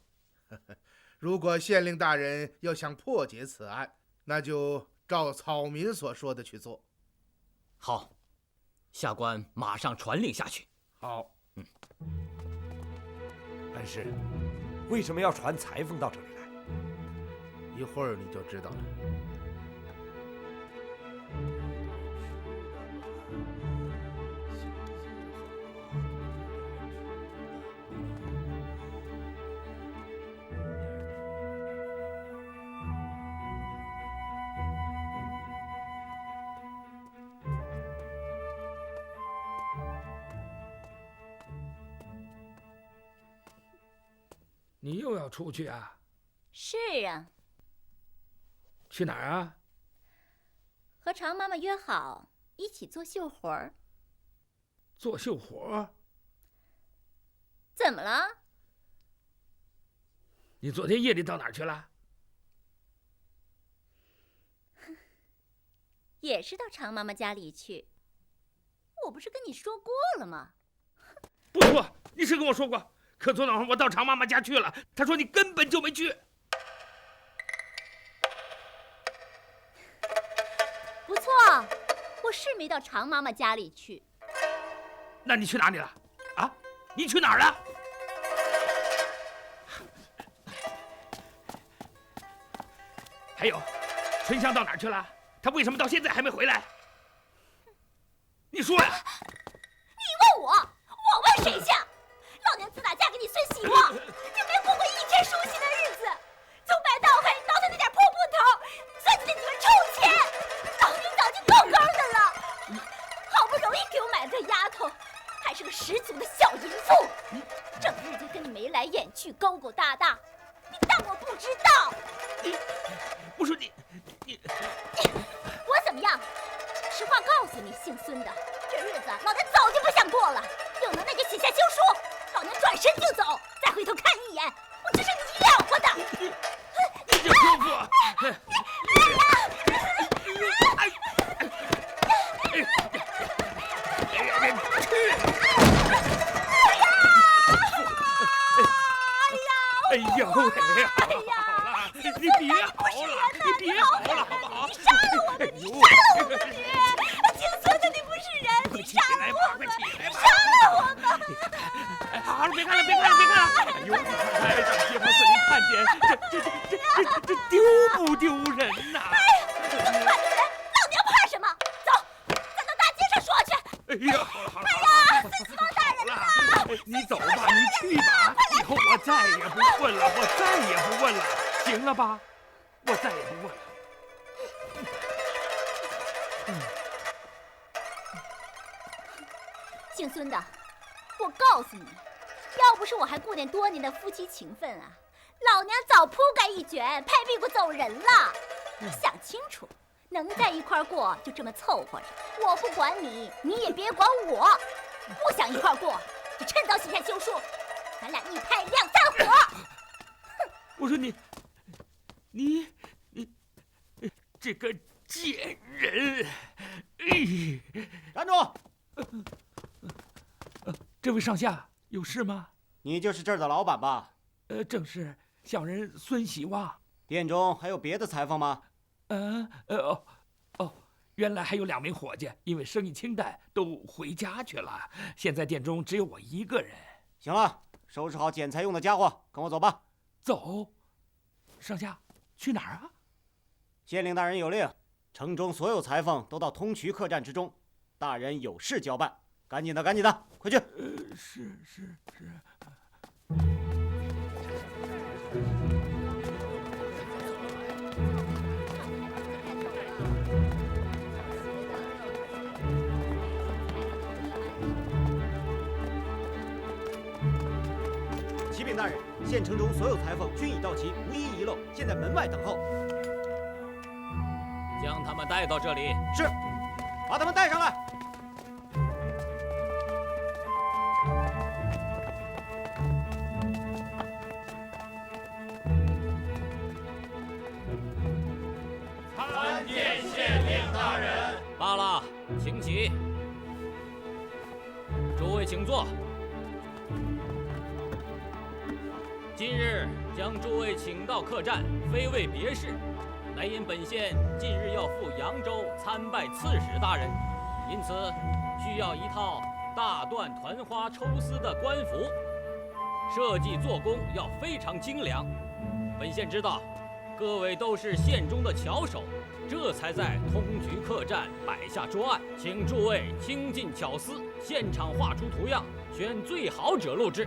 如果县令大人要想破解此案，那就照草民所说的去做。好，下官马上传令下去。好。恩师，为什么要传裁缝到这里来？一会儿你就知道了。你又要出去啊？是啊。去哪儿啊？和常妈妈约好一起做绣活儿。做绣活？怎么了？你昨天夜里到哪儿去了？也是到常妈妈家里去。我不是跟你说过了吗？不错，你是跟我说过。可昨晚我到常妈妈家去了，她说你根本就没去。不错，我是没到常妈妈家里去。那你去哪里了？啊？你去哪儿了？还有，春香到哪儿去了？她为什么到现在还没回来？你说呀！你问我，我问谁去？老娘自打嫁给你孙喜旺，就没过过一天舒心的日子。从白到黑，倒腾那点破布头，算计那几个臭钱，老娘早就够够的了。好不容易给我买了个丫头，还是个十足的小淫妇，整日就跟你眉来眼去，勾勾搭搭。你当我不知道？我说你，我怎么样？实话告诉你，姓孙的，这日子老娘早就不想过了。有能耐就写下休书，老娘转身就走，再回头看一眼，我就是你养活的。你这泼妇！哎呀！好了，你别好了，你别好了，好不好？你杀了我吧！你杀了我吧！你，姓孙的，你不是人！你杀了我吧！你杀了我吧！好了，别看了，别看了，别看了！哎呦，让街坊四邻看见，这丢不丢人呐？哎呀，你个反人！老娘怕什么？走，咱到大街上说去。哎呀，好了好了。哎呀，孙喜旺大人呐！你走吧，你去吧，以后我再也不问了，我再也不问了，行了吧？我再也不问了。姓孙的，我告诉你，要不是我还顾念多年的夫妻情分啊，老娘早铺盖一卷，拍屁股走人了。你想清楚，能在一块过就这么凑合着，我不管你，你也别管我。不想一块过，就趁早写下休书，咱俩一拍两散伙。我说你这个贱人！站住！这位上下有事吗？你就是这儿的老板吧？正是，小人孙喜旺。店中还有别的裁缝吗？原来还有2名伙计，因为生意清淡，都回家去了。现在店中只有我一个人。行了，收拾好剪裁用的家伙，跟我走吧。走。上下，去哪儿啊？县令大人有令，城中所有裁缝都到通衢客栈之中，大人有事交办。赶紧的，赶紧的，快去！是。启禀大人，县城中所有裁缝均已到齐，无一遗漏，现在门外等候。将他们带到这里。是，把他们带上来。参见县令大人。罢了，请起。诸位请坐。今日将诸位请到客栈，非为别事，乃因本县近日要赴扬州参拜刺史大人，因此需要一套大缎团花抽丝的官服，设计做工要非常精良。本县知道各位都是县中的巧手，这才在通衢客栈摆下桌案，请诸位倾尽巧思，现场画出图样，选最好者录制。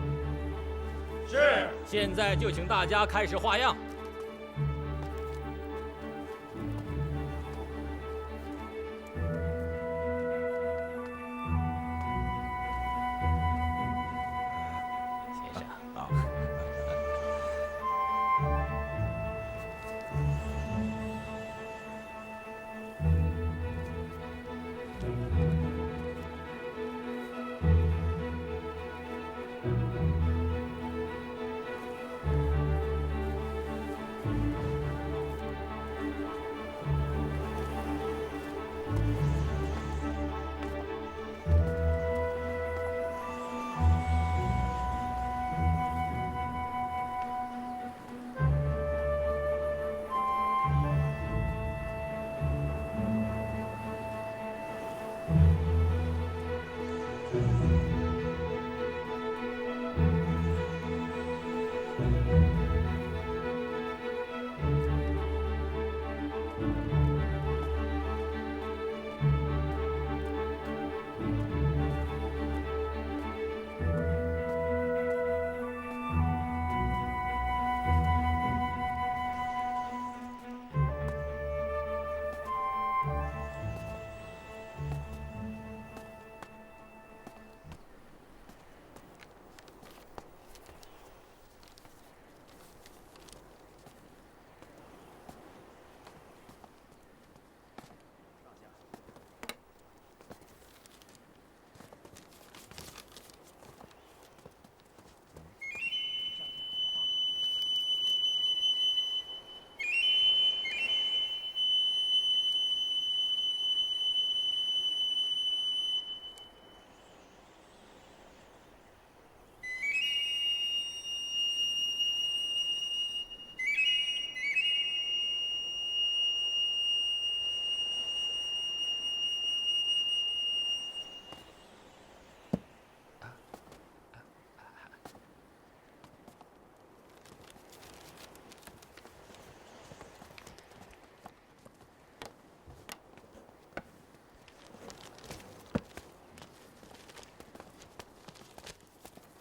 是。现在就请大家开始画样。先生啊，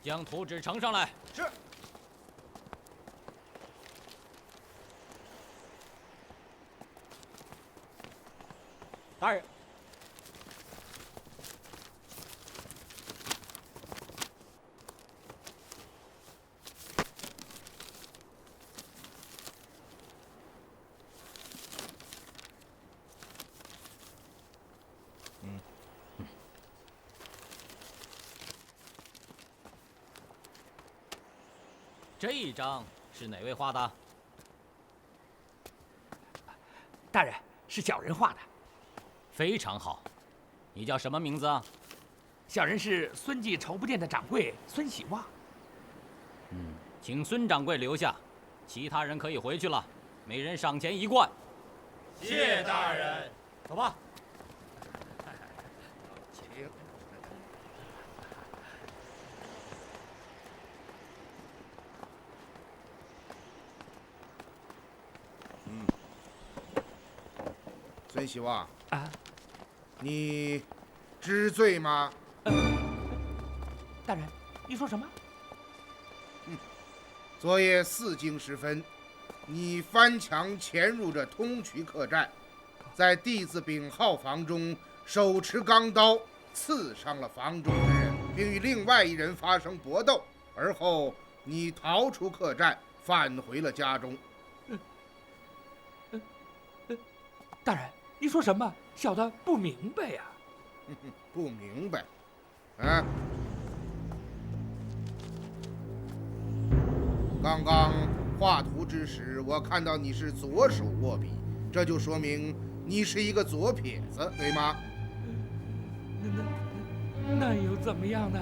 将图纸呈上来。是。大人。这一张是哪位画的？大人，是小人画的。非常好，你叫什么名字啊？小人是孙记绸布店的掌柜孙喜旺。请孙掌柜留下，其他人可以回去了，每人赏钱1贯。谢大人。走吧。请。孙喜旺啊，你知罪吗？大人，你说什么？昨夜4更时分，你翻墙潜入这通衢客栈，在弟子丙号房中手持钢刀刺伤了房中之人，并与另外1人发生搏斗，而后你逃出客栈，返回了家中。大人，你说什么？小的不明白呀。不明白，啊？刚刚画图之时，我看到你是左手握笔，这就说明你是一个左撇子，对吗？那又怎么样呢？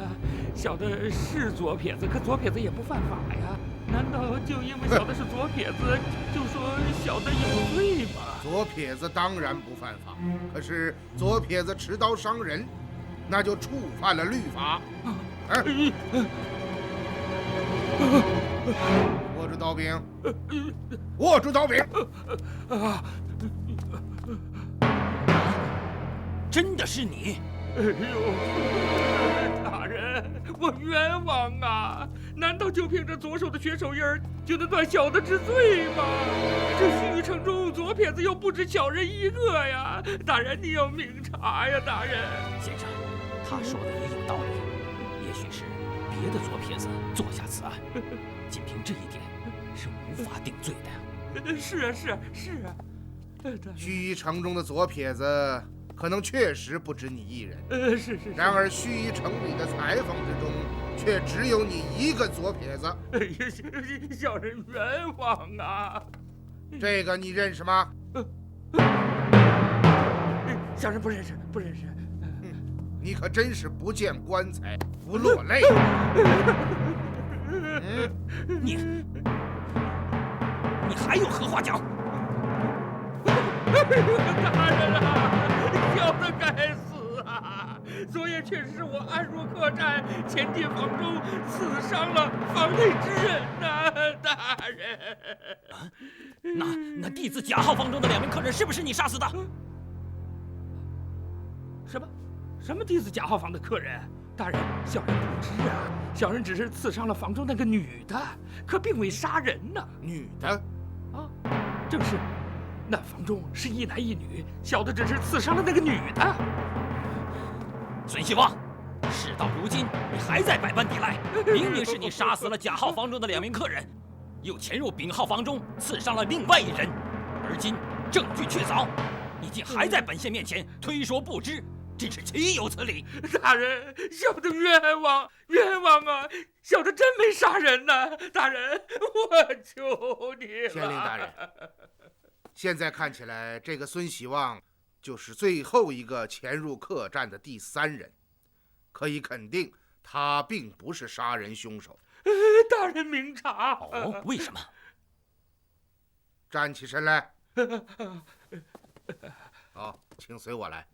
小的是左撇子，可左撇子也不犯法呀。难道就因为小的是左撇子，就说小的有罪吗？左撇子当然不犯法，可是左撇子持刀伤人，那就触犯了律法。握住刀柄，握住刀柄！真的是你！哎呦，大人，我冤枉啊！难道就凭着左手的血手印就能断小的之罪吗？这西域城中左撇子又不止小人1个呀！大人，你要明察呀，大人！先生，他说的也有道理，也许是别的左撇子做下此案，仅凭这一点是无法定罪的。是啊，是啊，是啊。盱眙城中的左撇子可能确实不止你1人，是。然而盱眙城里的裁缝之中，却只有你1个左撇子。哎呀，小人冤枉啊！这个你认识吗？小人不认识，不认识。你可真是不见棺材不落泪。你还有何话讲？大人啊，小的该死啊！昨夜确实是我暗入客栈，潜进房中，刺伤了房内之人呐，大人。那弟子甲号房中的2名客人是不是你杀死的？什么弟子甲号房的客人？大人，小人不知啊，小人只是刺伤了房中那个女的，可并未杀人呢。女的？啊，正是。那房中是1男1女，小的只是刺伤了那个女的。孙希望，事到如今，你还在百般抵赖。明明是你杀死了甲号房中的2名客人，又潜入丙号房中刺伤了另外1人，而今证据确凿，你竟还在本县面前推说不知，真是岂有此理！大人，小的冤枉，冤枉啊！小的真没杀人呐，大人，我求你了。县令大人。现在看起来，这个孙喜旺就是最后一个潜入客栈的第3人，可以肯定他并不是杀人凶手。大人明察。哦，为什么？站起身来。好，请随我来。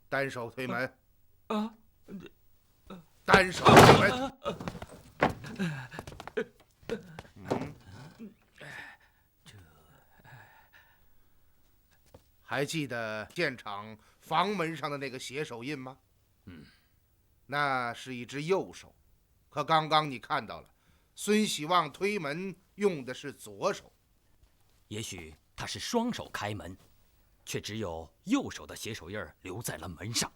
单手推门。单手推门。还记得现场房门上的那个血手印吗？那是一只右手，可刚刚你看到了，孙喜旺推门用的是左手。也许他是双手开门，却只有右手的血手印留在了门上。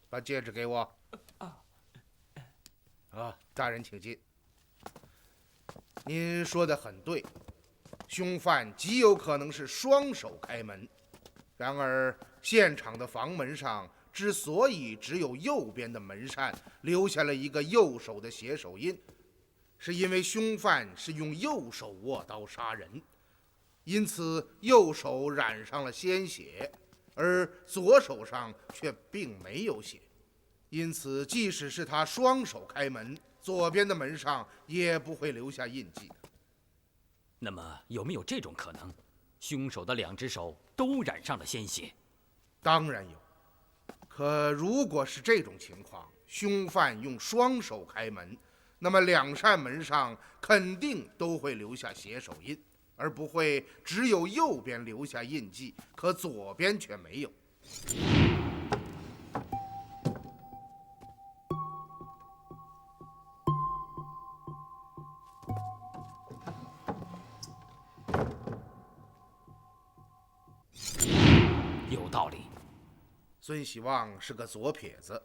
把戒指给我。大人请进。您说的很对，凶犯极有可能是双手开门。然而，现场的房门上之所以只有右边的门扇留下了一个右手的血手印，是因为凶犯是用右手握刀杀人，因此右手染上了鲜血，而左手上却并没有血。因此，即使是他双手开门，左边的门上也不会留下印记的。那么，有没有这种可能，凶手的2只手都染上了鲜血？当然有。可如果是这种情况，凶犯用双手开门，那么2扇门上肯定都会留下血手印，而不会只有右边留下印记，可左边却没有。有道理。孙喜旺是个左撇子，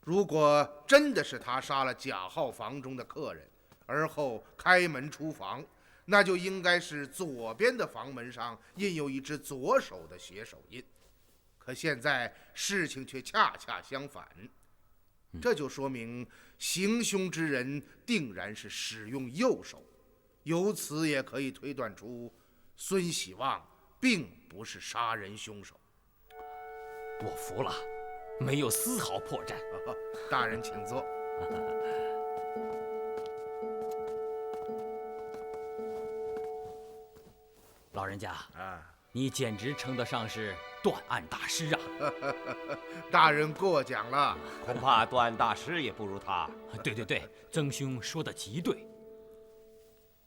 如果真的是他杀了甲号房中的客人，而后开门出房，那就应该是左边的房门上印有一只左手的血手印。可现在事情却恰恰相反，这就说明行凶之人定然是使用右手，由此也可以推断出孙喜旺并不是杀人凶手。我服了，没有丝毫破绽。大人请坐。老人家你简直称得上是断案大师啊！大人过奖了，恐怕断案大师也不如他。对，曾兄说的极对。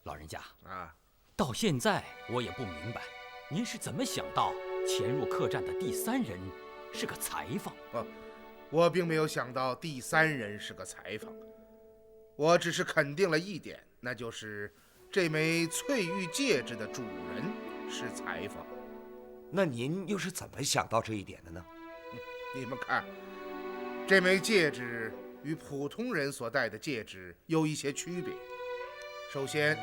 老人家到现在我也不明白，您是怎么想到潜入客栈的第3人是个裁缝？我并没有想到第3人是个裁缝，我只是肯定了一点，那就是这枚翠玉戒指的主人是裁缝。那您又是怎么想到这一点的呢？你们看，这枚戒指与普通人所戴的戒指有一些区别。首先，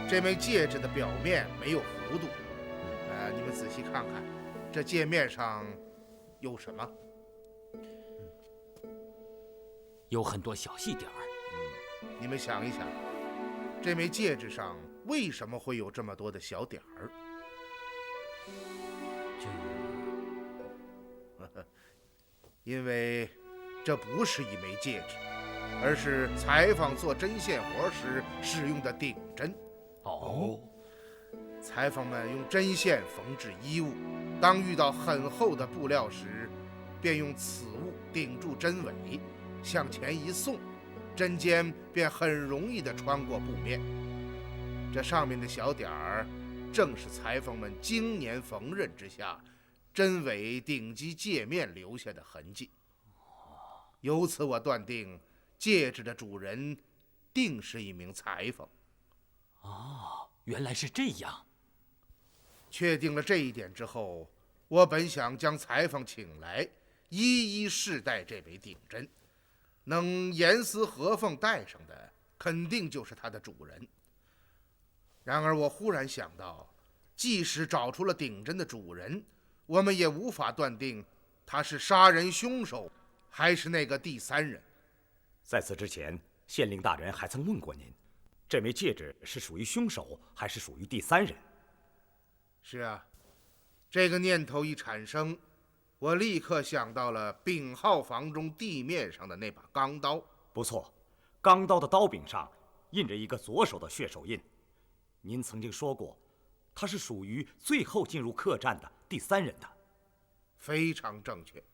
这枚戒指的表面没有弧度。你们仔细看看，这戒面上有什么？有很多小细点儿。你们想一想，这枚戒指上为什么会有这么多的小点儿？因为这不是一枚戒指，而是裁缝做针线活时使用的顶针。裁缝们用针线缝制衣物，当遇到很厚的布料时，便用此物顶住针尾，向前一送，针尖便很容易地穿过布面。这上面的小点儿，正是裁缝们经年缝纫之下，针尾顶击戒面留下的痕迹。由此我断定，戒指的主人定是一名裁缝。原来是这样。确定了这一点之后，我本想将裁缝请来，一一试戴这枚顶针，能严丝合缝戴上的，肯定就是它的主人。然而我忽然想到，即使找出了顶针的主人，我们也无法断定他是杀人凶手还是那个第3人。在此之前，县令大人还曾问过您，这枚戒指是属于凶手还是属于第3人？是啊，这个念头一产生，我立刻想到了丙号房中地面上的那把钢刀。不错，钢刀的刀柄上印着一个左手的血手印。您曾经说过，他是属于最后进入客栈的第3人的。非常正确。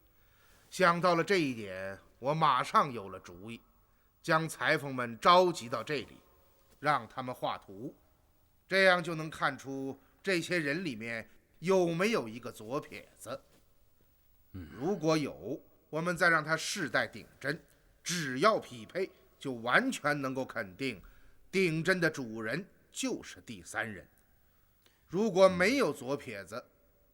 想到了这一点，我马上有了主意，将裁缝们召集到这里，让他们画图，这样就能看出这些人里面有没有一个左撇子。如果有，我们再让他试戴顶针，只要匹配，就完全能够肯定顶针的主人就是第三人。如果没有左撇子，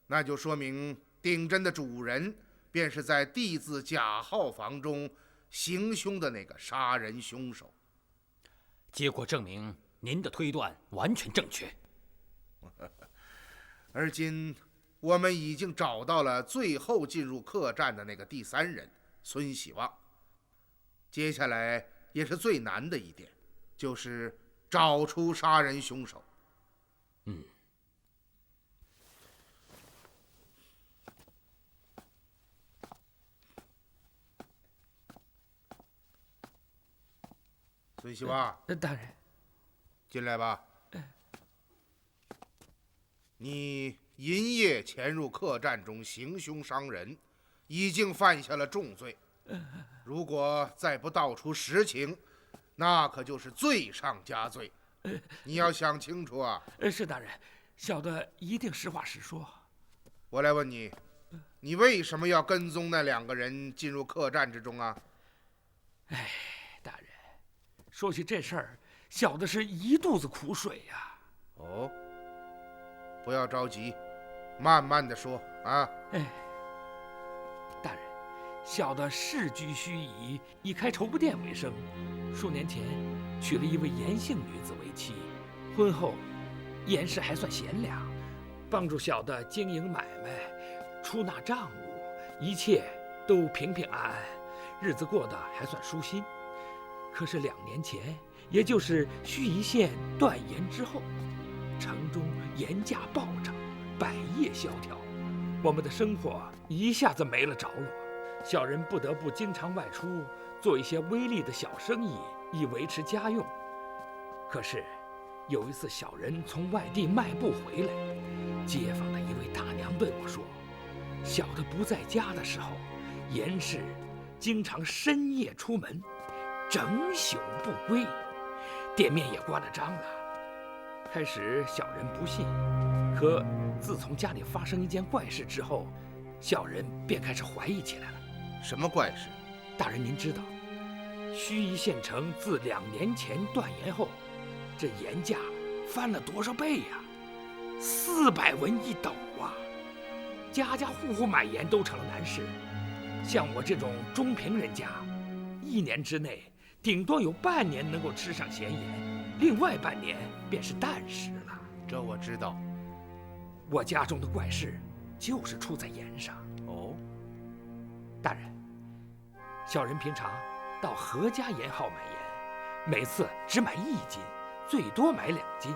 那就说明顶针的主人便是在D字甲号房中行凶的那个杀人凶手。结果证明您的推断完全正确。而今我们已经找到了最后进入客栈的那个第三人孙喜旺。接下来也是最难的一点，就是找出杀人凶手。孙喜旺，大人，进来吧。你银夜潜入客栈中行凶伤人，已经犯下了重罪。如果再不道出实情，那可就是罪上加罪。你要想清楚啊！是大人，小的一定实话实说。我来问你，你为什么要跟踪那2个人进入客栈之中啊？哎，大人，说起这事儿，小的是一肚子苦水呀。哦，不要着急，慢慢的说啊。大人，小的世居盱眙，以开绸布店为生。数年前娶了一位严姓女子为妻，婚后严氏还算贤良，帮助小的经营买卖，出纳账务，一切都平平安安，日子过得还算舒心。可是2年前，也就是盱眙县断盐之后，城中盐价暴涨，百业萧条，我们的生活一下子没了着落，小人不得不经常外出做一些微利的小生意，以维持家用。可是有一次，小人从外地卖布回来，街坊的一位大娘对我说，小的不在家的时候，严氏经常深夜出门，整宿不归，店面也关了张了。开始小人不信，可自从家里发生一件怪事之后，小人便开始怀疑起来了。什么怪事？大人您知道，盱眙县城自2年前断盐后，这盐价翻了多少倍呀？400文1斗啊！家家户户买盐都成了难事。像我这种中平人家，1年之内顶多有半年能够吃上咸盐，另外半年便是淡食了。这我知道。我家中的怪事就是出在盐上。哦，大人，小人平常到何家盐号买盐，每次只买1斤，最多买2斤，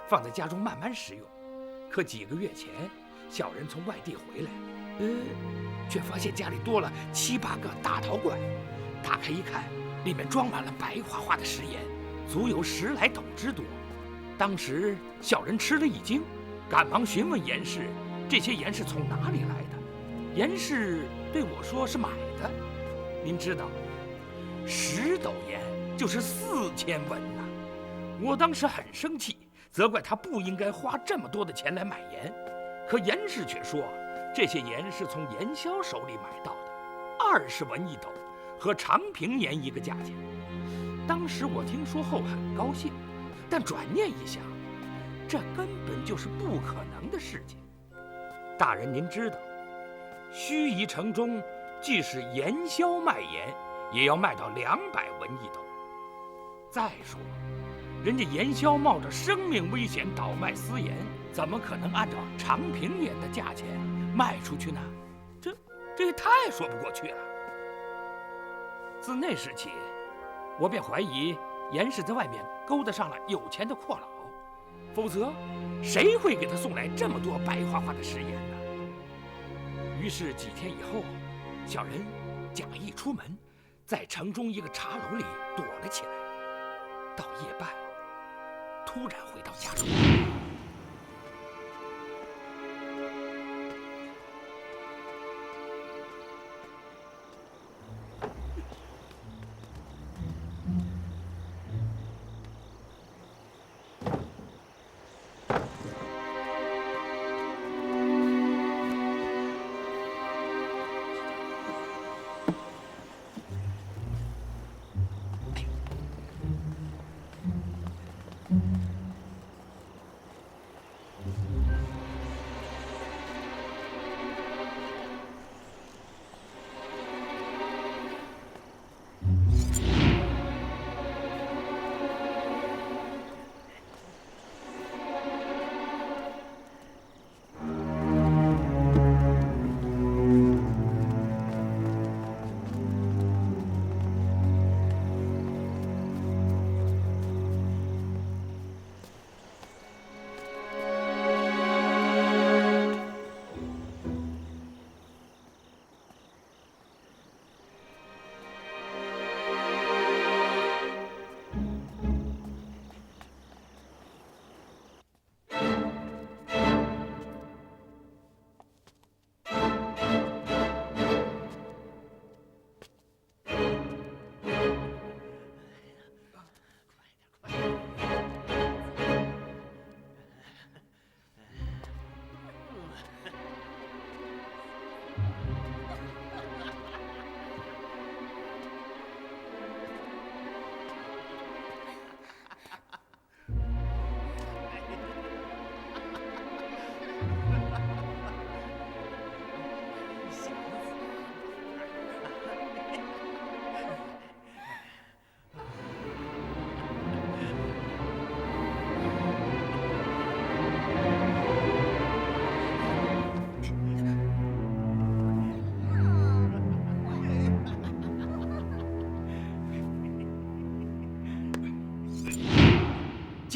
放在家中慢慢食用。可几个月前，小人从外地回来，却发现家里多了7、8个大陶罐，打开一看，里面装满了白花花的食盐，足有10来斗之多。当时小人吃了一惊，赶忙询问严氏，这些盐是从哪里来的？严氏对我说是买的。您知道，10斗盐就是4000文呐！我当时很生气，责怪他不应该花这么多的钱来买盐。可严氏却说，这些盐是从盐枭手里买到的，20文1斗，和长平盐一个价钱。当时我听说后很高兴，但转念一想，这根本就是不可能的事情。大人您知道，盱眙城中即使盐枭卖盐，也要卖到200文1斗。再说，人家盐枭冒着生命危险倒卖私盐，怎么可能按照长平盐的价钱卖出去呢？这也太说不过去了。自那时起，我便怀疑严氏在外面勾搭上了有钱的阔佬，否则谁会给他送来这么多白花花的食盐呢？于是几天以后，小人假意出门，在城中一个茶楼里躲了起来。到夜半，突然回到家中。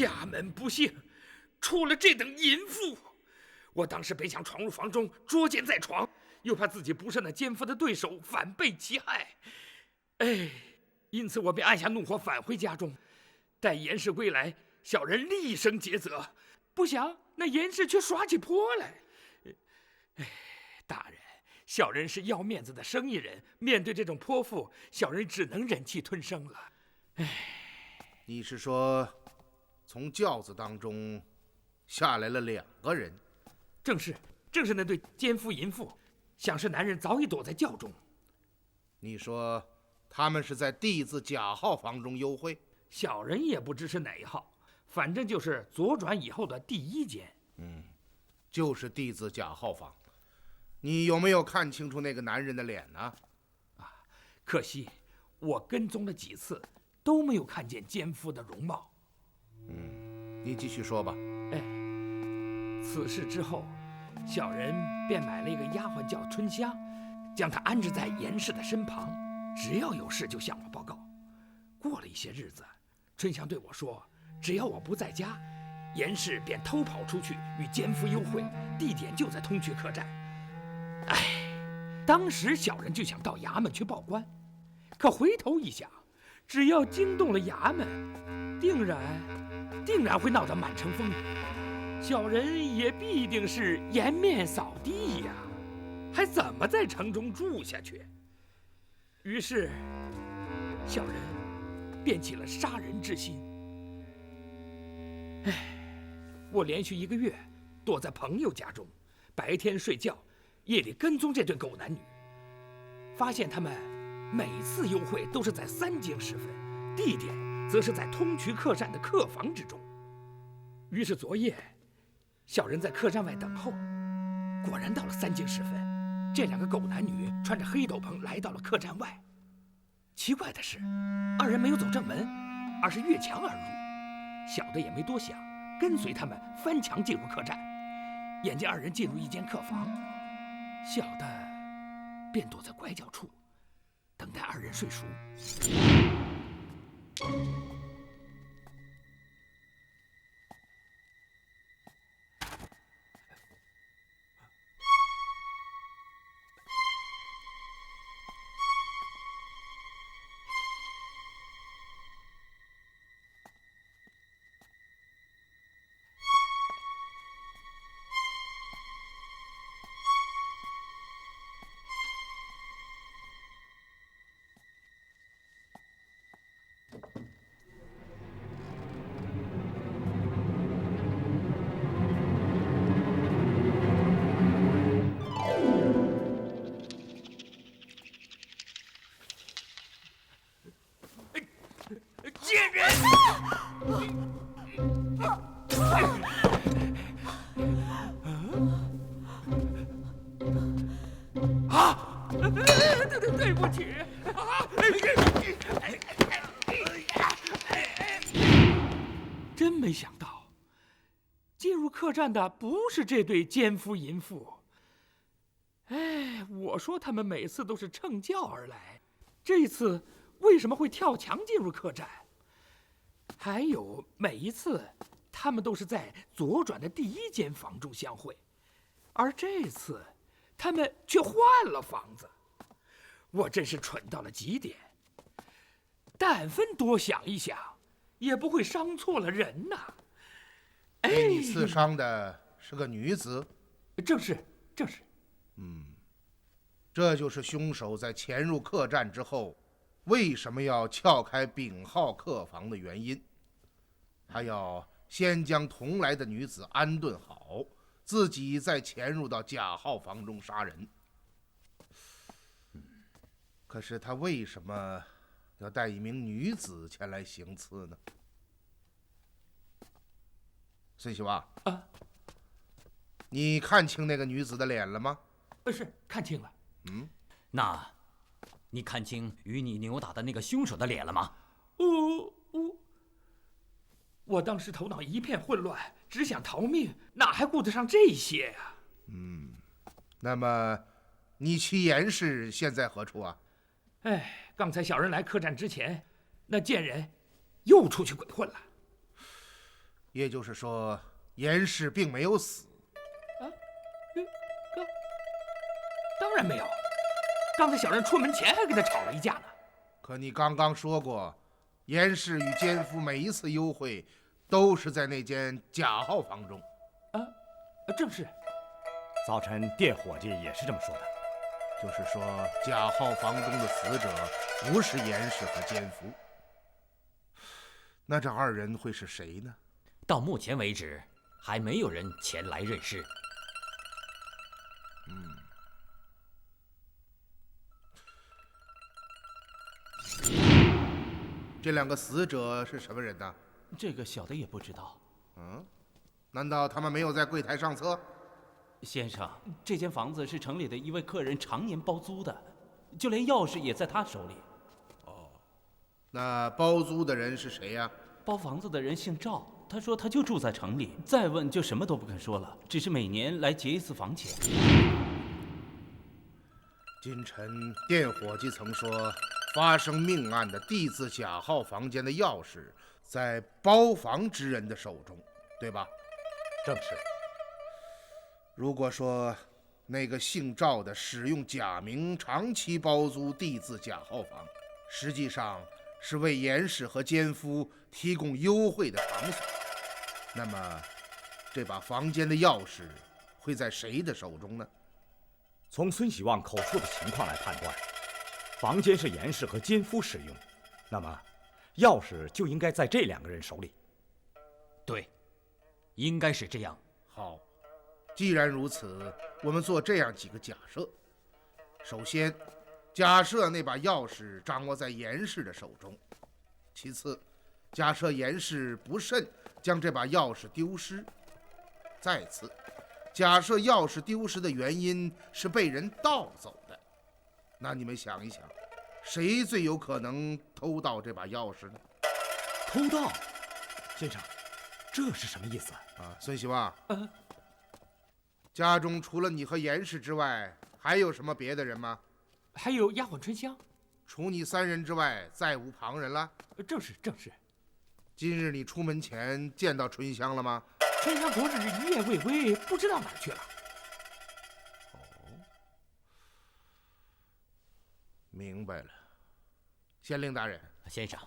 家门不幸，出了这等淫妇。我当时本想闯入房中捉奸在床，又怕自己不是那奸夫的对手，反被其害。因此我便按下怒火，返回家中。待严氏归来，小人厉声诘责，不想那严氏却耍起泼来。大人，小人是要面子的生意人，面对这种泼妇，小人只能忍气吞声了。你是说，从轿子当中下来了2个人？正是那对奸夫淫妇，想是男人早已躲在轿中。你说他们是在D字甲号房中幽会？小人也不知是哪一号，反正就是左转以后的第1间。就是 D字甲号房。你有没有看清楚那个男人的脸呢？可惜我跟踪了几次，都没有看见奸夫的容貌。你继续说吧。此事之后，小人便买了一个丫鬟叫春香，将她安置在严氏的身旁，只要有事就向我报告。过了一些日子，春香对我说，只要我不在家，严氏便偷跑出去与奸夫幽会，地点就在通衢客栈。当时小人就想到衙门去报官，可回头一想，只要惊动了衙门，定然会闹得满城风雨，小人也必定是颜面扫地呀，还怎么在城中住下去？于是小人便起了杀人之心。我连续1个月躲在朋友家中，白天睡觉，夜里跟踪这对狗男女，发现他们每次幽会都是在3更时分，地点则是在通衢客栈的客房之中。于是昨夜，小人在客栈外等候，果然到了3更时分，这2个狗男女穿着黑斗篷来到了客栈外。奇怪的是，2人没有走正门，而是越墙而入。小的也没多想，跟随他们翻墙进入客栈。眼见2人进入一间客房，小的便躲在拐角处，等待2人睡熟。贱人！对不起！真没想到，进入客栈的不是这对奸夫淫妇。我说他们每次都是乘轿而来，这一次为什么会跳墙进入客栈？还有每一次，他们都是在左转的第1间房中相会，而这次，他们却换了房子。我真是蠢到了极点。但分多想一想，也不会伤错了人呐。被你刺伤的是个女子？正是。这就是凶手在潜入客栈之后，为什么要撬开丙号客房的原因。他要先将同来的女子安顿好，自己再潜入到甲号房中杀人。可是他为什么要带一名女子前来行刺呢？孙希望你看清那个女子的脸了吗？是看清了。那，你看清与你扭打的那个凶手的脸了吗？我当时头脑一片混乱，只想逃命，哪还顾得上这些呀？那么，你妻严氏现在何处啊？刚才小人来客栈之前，那贱人又出去鬼混了。也就是说，严氏并没有死。当然没有，刚才小人出门前还跟他吵了一架呢。可你刚刚说过，严氏与奸夫每一次幽会，都是在那间假号房中。正是。早晨店伙计也是这么说的。就是说，假号房中的死者不是严氏和奸夫。那这二人会是谁呢？到目前为止，还没有人前来认尸。这两个死者是什么人呢？这个小的也不知道。难道他们没有在柜台上册？先生，这间房子是城里的一位客人常年包租的，就连钥匙也在他手里。那包租的人是谁呀？包房子的人姓赵，他说他就住在城里，再问就什么都不肯说了，只是每年来结一次房钱。今晨店伙计曾说，发生命案的D字甲号房间的钥匙在包房之人的手中，对吧？正是。如果说那个姓赵的使用假名长期包租D字甲号房，实际上是为严氏和奸夫提供优惠的场所，那么这把房间的钥匙会在谁的手中呢？从孙喜旺口述的情况来判断，房间是严氏和奸夫使用，那么钥匙就应该在这两个人手里。对，应该是这样。好，既然如此，我们做这样几个假设。首先，假设那把钥匙掌握在严氏的手中；其次，假设严氏不慎将这把钥匙丢失；再次，假设钥匙丢失的原因是被人盗走的。那你们想一想，谁最有可能偷盗这把钥匙呢？偷盗？先生，这是什么意思啊？孙希望，家中除了你和严氏之外，还有什么别的人吗？还有丫鬟春香。除你三人之外，再无旁人了。正是，正是。今日你出门前见到春香了吗？春香昨日一夜未归，不知道哪儿去了。明白了。县令大人，先生，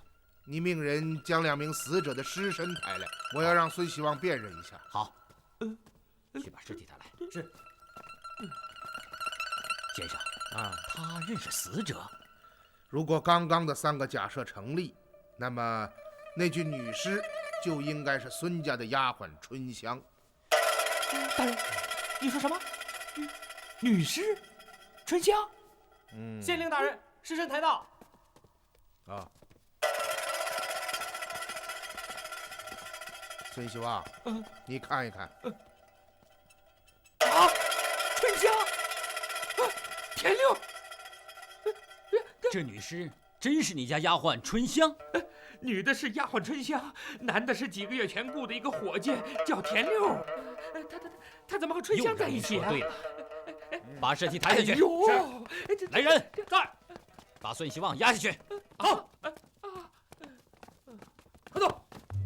你命人将两名死者的尸身抬来，我要让孙希望辨认一下。好，去把尸体抬来。是。先生他认识死者。如果刚刚的三个假设成立，那么那具女尸就应该是孙家的丫鬟春香。大人，你说什么？女尸？春香？县令大人，尸身抬到。孙希望，你看一看。春香，田六，这女尸真是你家丫鬟春香？女的是丫鬟春香，男的是几个月前雇的一个伙计，叫田六。他怎么和春香在一起啊？对了，把尸体抬下去。是，来人，在，把孙希望押下去。好。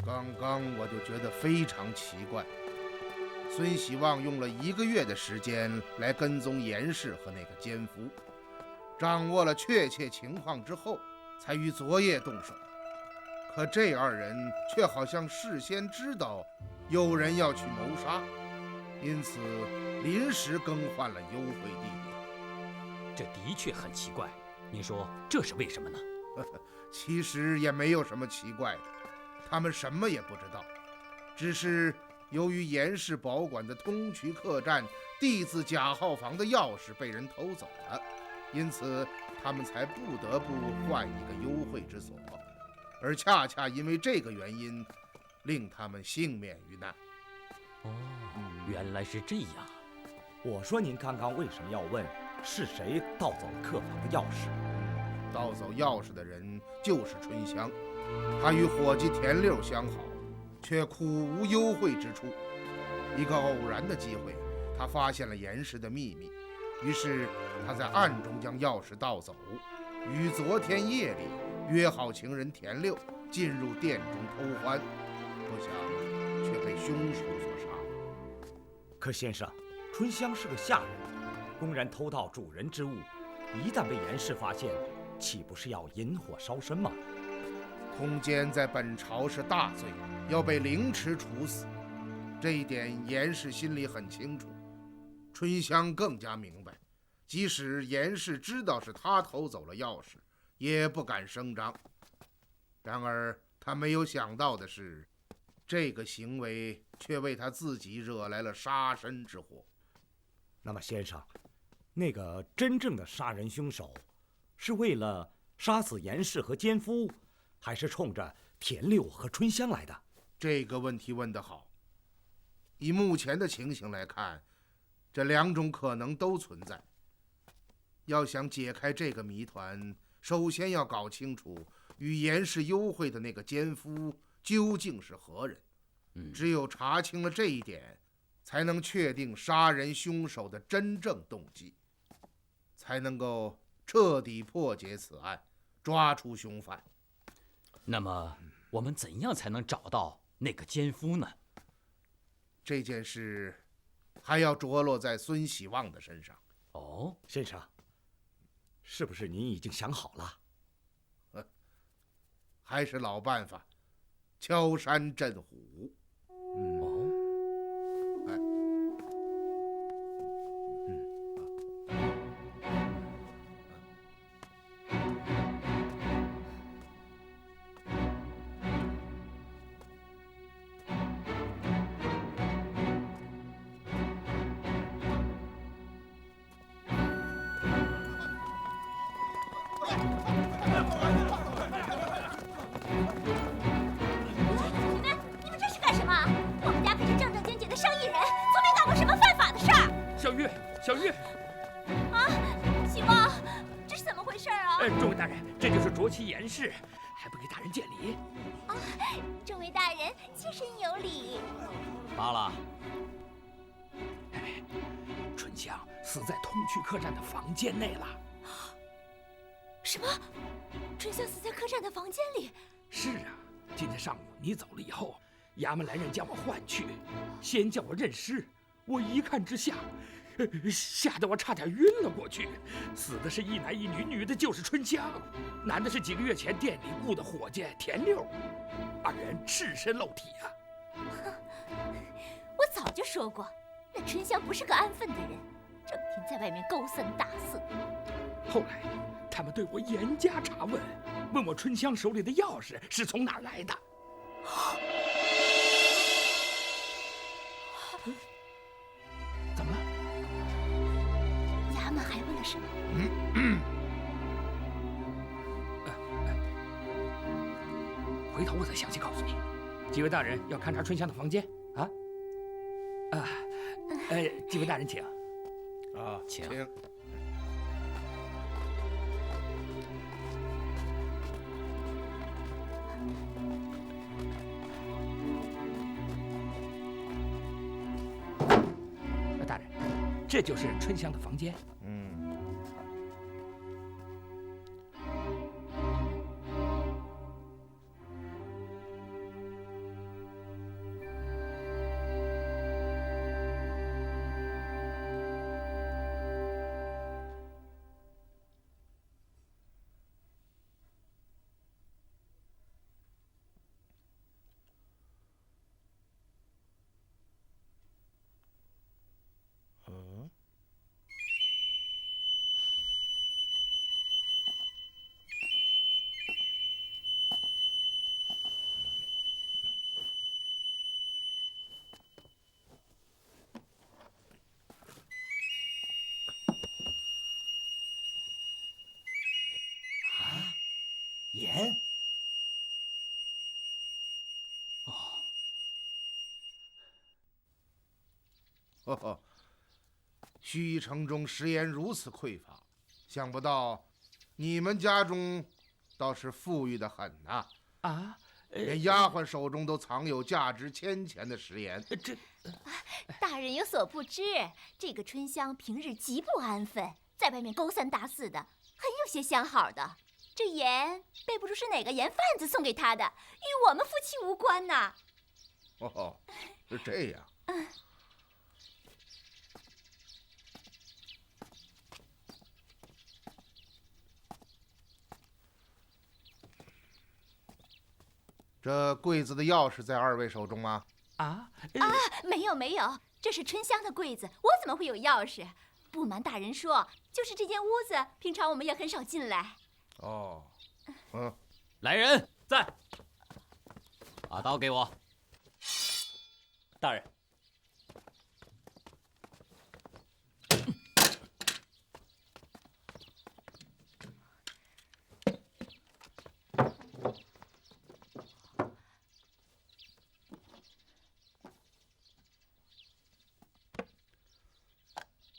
刚刚我就觉得非常奇怪，孙希望用了1个月的时间来跟踪严氏和那个奸夫，掌握了确切情况之后，才于昨夜动手。可这二人却好像事先知道有人要去谋杀，因此临时更换了幽会地点。这的确很奇怪，您说这是为什么呢？其实也没有什么奇怪的，他们什么也不知道，只是由于严氏保管的通衢客栈D字甲号房的钥匙被人偷走了，因此他们才不得不换一个幽会之所，而恰恰因为这个原因，令他们幸免于难。原来是这样。我说您刚刚为什么要问是谁盗走了客房的钥匙？盗走钥匙的人就是春香，他与伙计田六相好，却苦无幽会之处。一个偶然的机会，他发现了严氏的秘密，于是他在暗中将钥匙盗走，于昨天夜里约好情人田六进入店中偷欢，不想却被凶手所杀。可先生，春香是个下人，公然偷盗主人之物，一旦被严氏发现，岂不是要引火烧身吗？通奸在本朝是大罪，要被凌迟处死。这一点严氏心里很清楚，春香更加明白。即使严氏知道是他偷走了钥匙，也不敢声张。然而他没有想到的是，这个行为却为他自己惹来了杀身之祸。那么先生，那个真正的杀人凶手，是为了杀死严氏和奸夫，还是冲着田六和春香来的？这个问题问得好。以目前的情形来看，这两种可能都存在。要想解开这个谜团，首先要搞清楚与严氏幽会的那个奸夫究竟是何人。只有查清了这一点，才能确定杀人凶手的真正动机，才能够彻底破解此案，抓出凶犯。那么，我们怎样才能找到那个奸夫呢？这件事还要着落在孙喜旺的身上。哦，先生，是不是您已经想好了？还是老办法，敲山震虎。小玉，啊，喜旺，这是怎么回事啊？众位大人，这就是卓旗严氏，还不给大人见礼。啊，众位大人切身有礼。罢了。春香死在通衢客栈的房间内了。什么？春香死在客栈的房间里？是啊，今天上午你走了以后，衙门来人将我唤去，先叫我认尸，我一看之下。吓得我差点晕了过去。死的是一男一女，女的就是春香，男的是几个月前店里雇的伙计田六，二人赤身露体啊！我早就说过，那春香不是个安分的人，整天在外面勾三搭四。后来他们对我严加查问，问我春香手里的钥匙是从哪儿来的。怎么了？衙门还问了什么？回头我再详细告诉你。几位大人要勘察春香的房间啊？几位大人请。啊，请。大人，这就是春香的房间。盐。哦，盱眙城中食盐如此匮乏，想不到你们家中倒是富裕的很呐！连丫鬟手中都藏有价值千钱的食盐。大人有所不知，这个春香平日极不安分，在外面勾三搭四的，很有些相好的。这盐备不出是哪个盐贩子送给他的，与我们夫妻无关呐。哦，是这样。这柜子的钥匙在二位手中吗？没有没有，这是春香的柜子，我怎么会有钥匙？不瞒大人说，就是这间屋子，平常我们也很少进来。哦，来人，在，把刀给我。大人。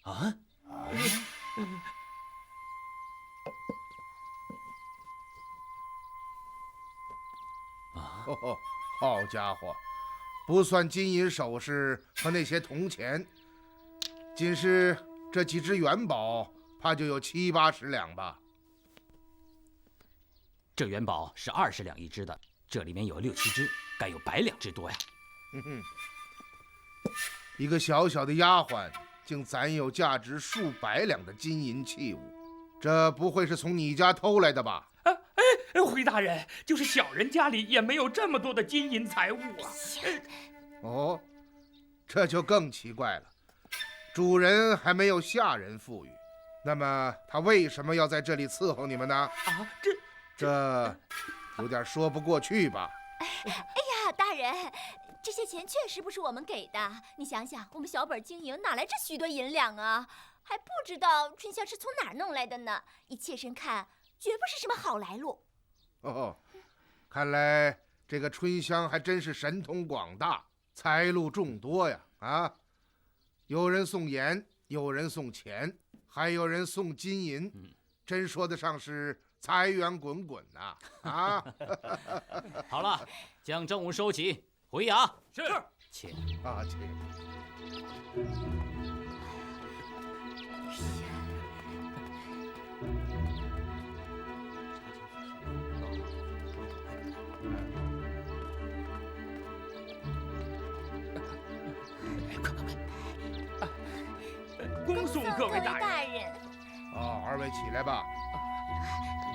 啊！哦，好家伙，不算金银首饰和那些铜钱，仅是这几只元宝，怕就有70、80两吧。这元宝是20两一只的，这里面有6、7只，该有100两之多呀。一个小小的丫鬟，竟攒有价值数百两的金银器物，这不会是从你家偷来的吧？回大人，就是小人家里也没有这么多的金银财物啊。哦，这就更奇怪了。主人还没有下人富裕，那么他为什么要在这里伺候你们呢？这有点说不过去吧？哎呀，大人，这些钱确实不是我们给的。你想想，我们小本经营哪来这许多银两啊？还不知道春香是从哪儿弄来的呢。以切身看，绝不是什么好来路。哦，看来这个春香还真是神通广大，财路众多呀！啊，有人送盐，有人送钱，还有人送金银，真说得上是财源滚滚呐！啊，好了，将证物收起，回衙。是，请。请。恭送各位大人。哦，二位起来吧。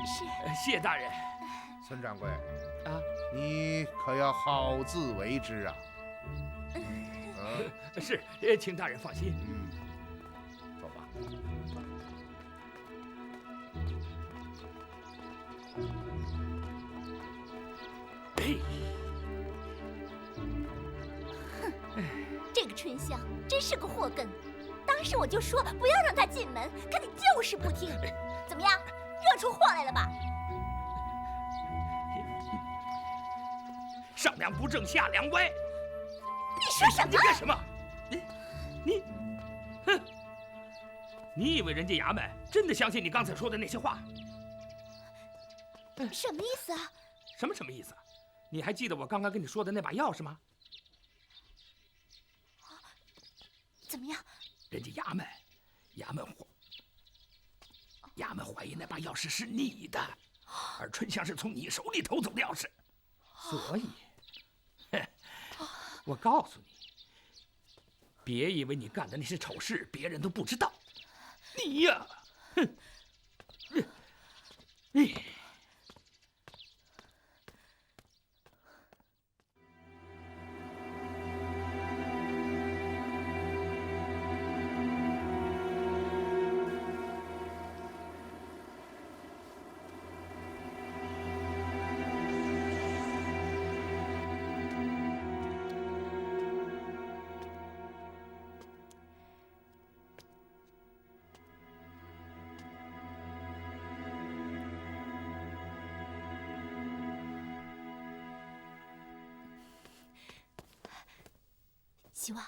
是。谢大人。孙掌柜，你可要好自为之啊。是，请大人放心。走吧。这个春香真是个祸根，当时我就说不要让她进门，可你就是不听。怎么样，惹出祸来了吧？上梁不正下梁歪。你说什么？你干什么？哼！你以为人家衙门真的相信你刚才说的那些话？什么意思啊？什么意思？你还记得我刚刚跟你说的那把钥匙吗？怎么样？人家衙门怀疑那把钥匙是你的，而春香是从你手里偷走的钥匙，所以，我告诉你，别以为你干的那些丑事别人都不知道，你呀，哼，希望。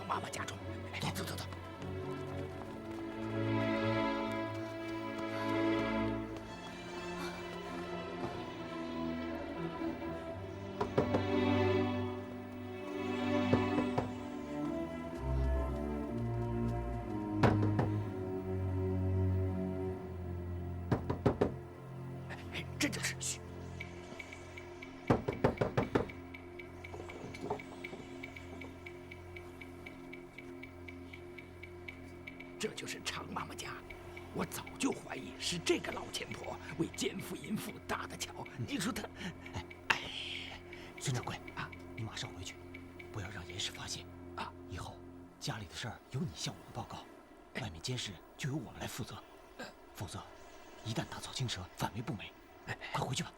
常妈妈家中。走。这就是嘘。这就是常妈妈家，我早就怀疑是这个老钱婆为奸夫淫妇搭的桥。你说她，孙掌柜啊，你马上回去，不要让严氏发现啊！以后家里的事儿由你向我们报告，外面监视就由我们来负责，否则一旦打草惊蛇，反为不美。快回去吧！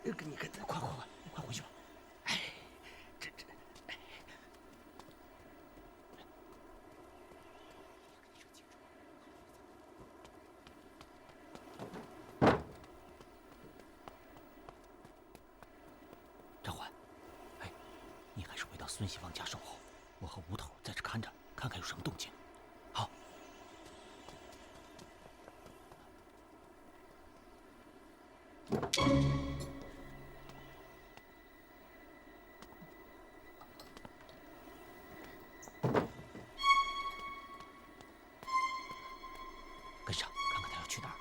你看，快回去吧！张环，你还是回到孙媳妇家守候，我和吴头在这看着，看看有什么动静。好。跟上，看看他要去哪儿。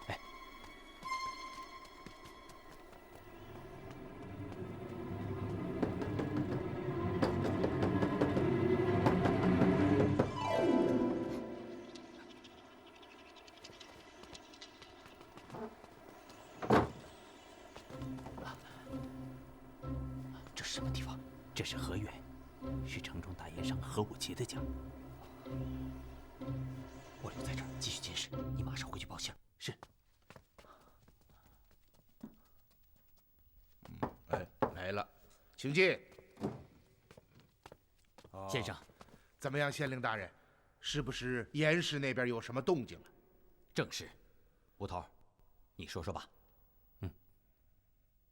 这是什么地方？这是河源，是城中大盐商何武奇的家。我留在这儿继续监视，你马上回去报信。是。来了，请进。先生，怎么样，县令大人？是不是严氏那边有什么动静了？正是。吴头，你说说吧。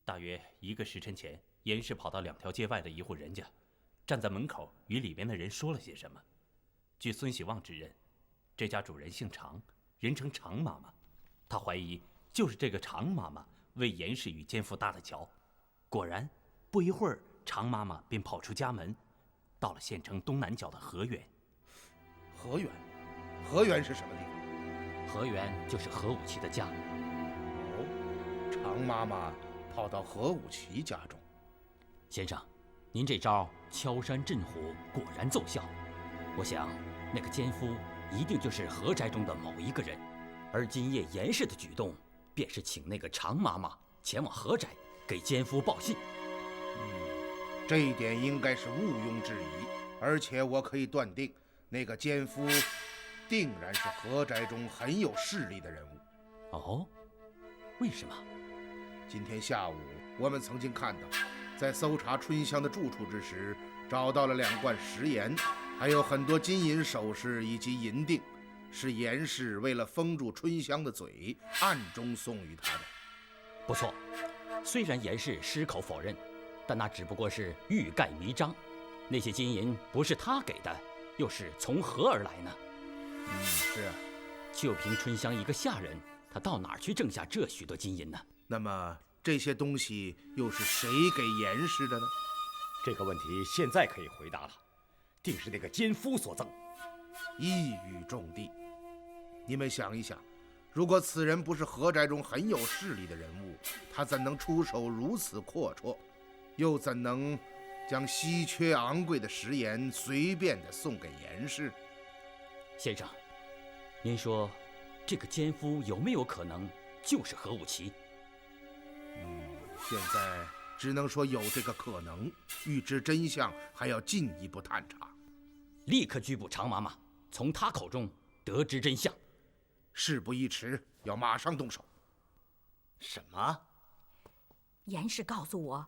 大约1个时辰前，严氏跑到2条街外的一户人家，站在门口与里边的人说了些什么。据孙喜旺指认，这家主人姓常，人称常妈妈。他怀疑就是这个常妈妈为严氏与奸夫搭的桥。果然，不一会儿，常妈妈便跑出家门，到了县城东南角的河源。河源是什么地方？河源就是何武奇的家。常妈妈跑到何武奇家中。先生，您这招敲山震虎果然奏效。我想，那个奸夫一定就是何宅中的某一个人，而今夜严氏的举动，便是请那个常妈妈前往何宅给奸夫报信。这一点应该是毋庸置疑，而且我可以断定，那个奸夫定然是何宅中很有势力的人物。哦，为什么？今天下午我们曾经看到，在搜查春香的住处之时，找到了2罐食盐，还有很多金银首饰以及银锭，是严氏为了封住春香的嘴，暗中送与他的。不错，虽然严氏矢口否认，但那只不过是欲盖弥彰。那些金银不是他给的，又是从何而来呢？是啊，就凭春香一个下人，他到哪儿去挣下这许多金银呢？那么这些东西又是谁给严氏的呢？这个问题现在可以回答了，定是那个奸夫所赠。一语中的。你们想一想，如果此人不是何宅中很有势力的人物，他怎能出手如此阔绰，又怎能将稀缺昂贵的食盐随便地送给严氏？先生，您说这个奸夫有没有可能就是何武奇？现在只能说有这个可能，欲知真相还要进一步探查。立刻拘捕常妈妈，从她口中得知真相。事不宜迟，要马上动手。什么？严氏告诉我，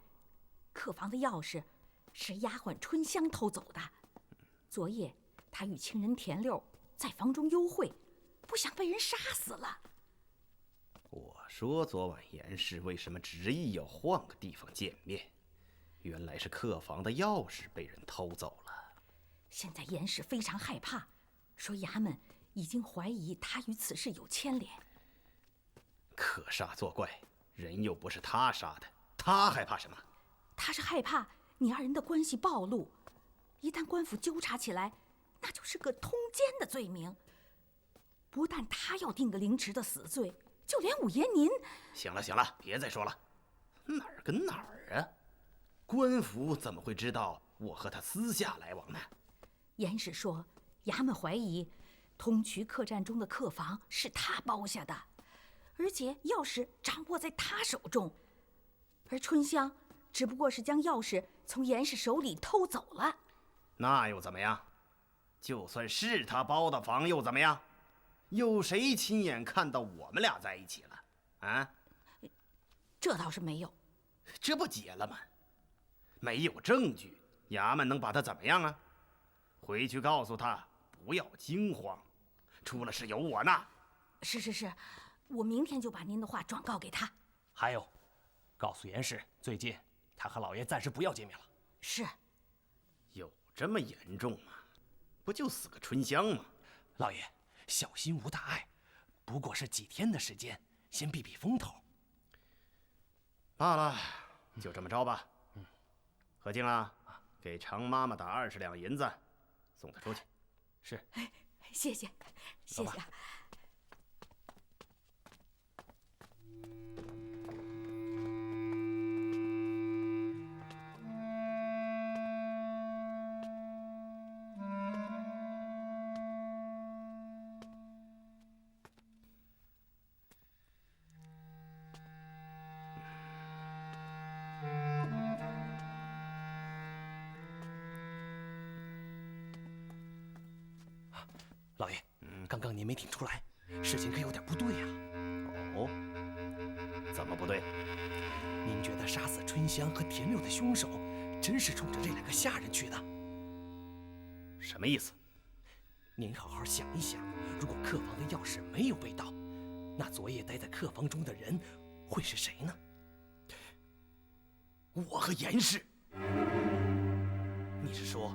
客房的钥匙是丫鬟春香偷走的。昨夜她与情人田六在房中幽会，不想被人杀死了。我说昨晚严氏为什么执意要换个地方见面？原来是客房的钥匙被人偷走了。现在严氏非常害怕，说衙门已经怀疑他与此事有牵连。可杀作怪，人又不是他杀的，他害怕什么？他是害怕你二人的关系暴露，一旦官府纠察起来，那就是个通奸的罪名。不但他要定个凌迟的死罪，就连五爷您……行了行了，别再说了，哪儿跟哪儿啊？官府怎么会知道我和他私下来往呢？严氏说，衙门怀疑通衢客栈中的客房是他包下的，而且钥匙掌握在他手中，而春香只不过是将钥匙从严氏手里偷走了。那又怎么样？就算是他包的房又怎么样？有谁亲眼看到我们俩在一起了？啊？这倒是没有。这不结了吗？没有证据，衙门能把他怎么样啊？回去告诉他不要惊慌，出了事有我呢。是，我明天就把您的话转告给他。还有，告诉严氏，最近他和老爷暂时不要见面了。是。有这么严重吗？不就死个春香吗？老爷，小心无大碍，不过是几天的时间，先避避风头。罢了，就这么着吧。何静啊，给常妈妈打20两银子，送她出去。是。谢谢。老爷，刚刚您没听出来，事情可有点不对呀？哦，怎么不对？您觉得杀死春香和田六的凶手，真是冲着这2个下人去的？什么意思？您好好想一想，如果客房的钥匙没有被盗，那昨夜待在客房中的人会是谁呢？我和严氏。你是说，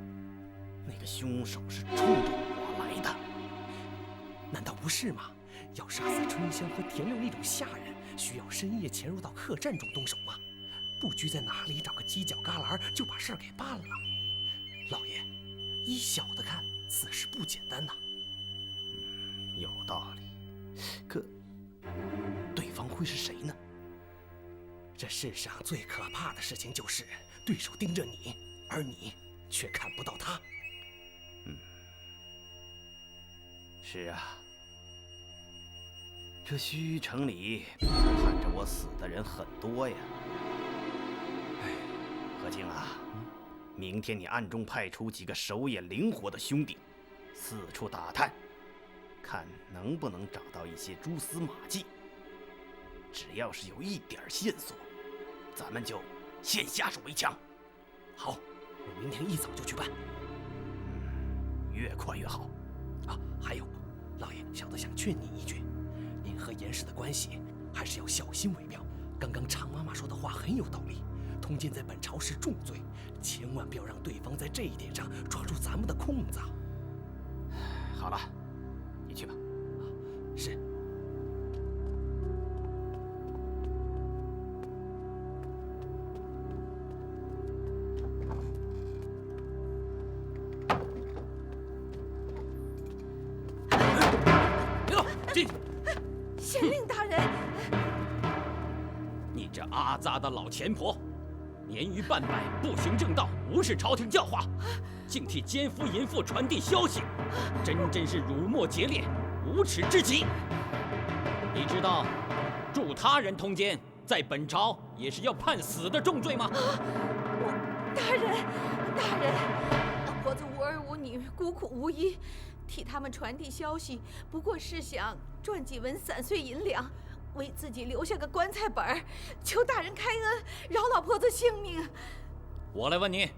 那个凶手是冲着我来的？难道不是吗？要杀死春香和田六那种下人，需要深夜潜入到客栈中动手吗？不拘在哪里找个犄角旮旯就把事儿给办了。老爷，依小的看，此事不简单呐。有道理。可对方会是谁呢？这世上最可怕的事情就是对手盯着你，而你却看不到他。是啊，这虚城里盼着我死的人很多呀。何静啊，明天你暗中派出几个手眼灵活的兄弟，四处打探，看能不能找到一些蛛丝马迹。只要是有一点线索，咱们就先下手为强。好，我明天一早就去办。越快越好。还有，老爷，小的想劝你一句，您和严氏的关系还是要小心为妙。刚刚常妈妈说的话很有道理，通奸在本朝是重罪，千万不要让对方在这一点上抓住咱们的空子。好了，你去吧。是。县令大人，你这阿杂的老钱婆，年逾半百，不行正道，无视朝廷教化，竟替奸夫淫妇传递消息，真是辱没节烈，无耻之极。你知道，助他人通奸，在本朝也是要判死的重罪吗？大人，老婆子无儿无女，孤苦无依。替他们传递消息，不过是想赚几文散碎银两，为自己留下个棺材本儿。求大人开恩，饶老婆子性命。我来问你，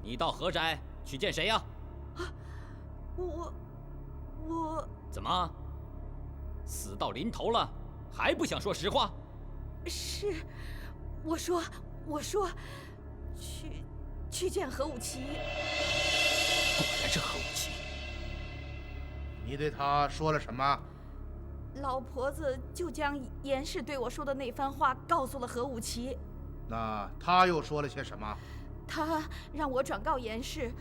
你到何宅去见谁呀？我怎么，死到临头了，还不想说实话？是，我说，去见何武奇。果然是何无奇。你对他说了什么？老婆子就将严氏对我说的那番话告诉了何武奇。那他又说了些什么？他让我转告严氏，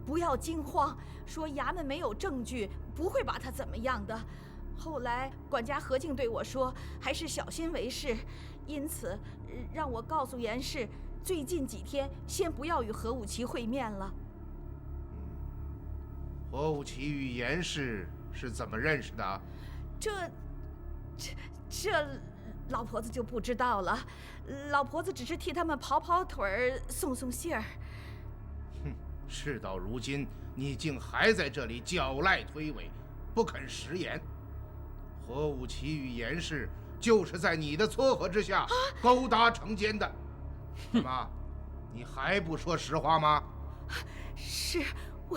不要惊慌，说衙门没有证据，不会把他怎么样的。后来管家何静对我说，还是小心为是，因此让我告诉严氏，最近几天先不要与何武奇会面了。何武奇与严氏是怎么认识的？这老婆子就不知道了。老婆子只是替他们跑跑腿儿，送送信儿。哼，事到如今，你竟还在这里狡赖推诿，不肯食言。何武奇与严氏就是在你的撮合之下勾搭成奸的。怎么，你还不说实话吗？是，我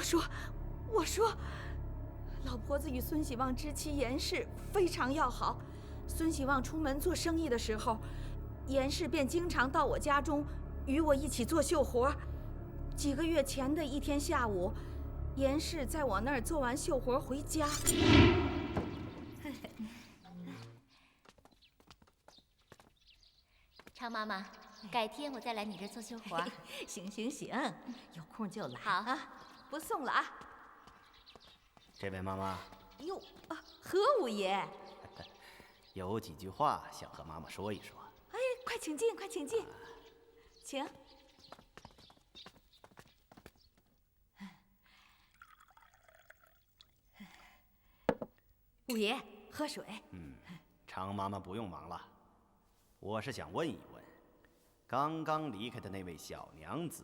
说，老婆子与孙喜旺之妻严氏非常要好。孙喜旺出门做生意的时候，严氏便经常到我家中与我一起做绣活。几个月前的一天下午，严氏在我那儿做完绣活回家。常妈妈，改天我再来你这儿做绣活。行，有空就来。好啊，不送了啊。这位妈妈。哟，何五爷。有几句话想和妈妈说一说。哎，快请进，快请进，请。五爷，喝水。常妈妈不用忙了，我是想问一问，刚刚离开的那位小娘子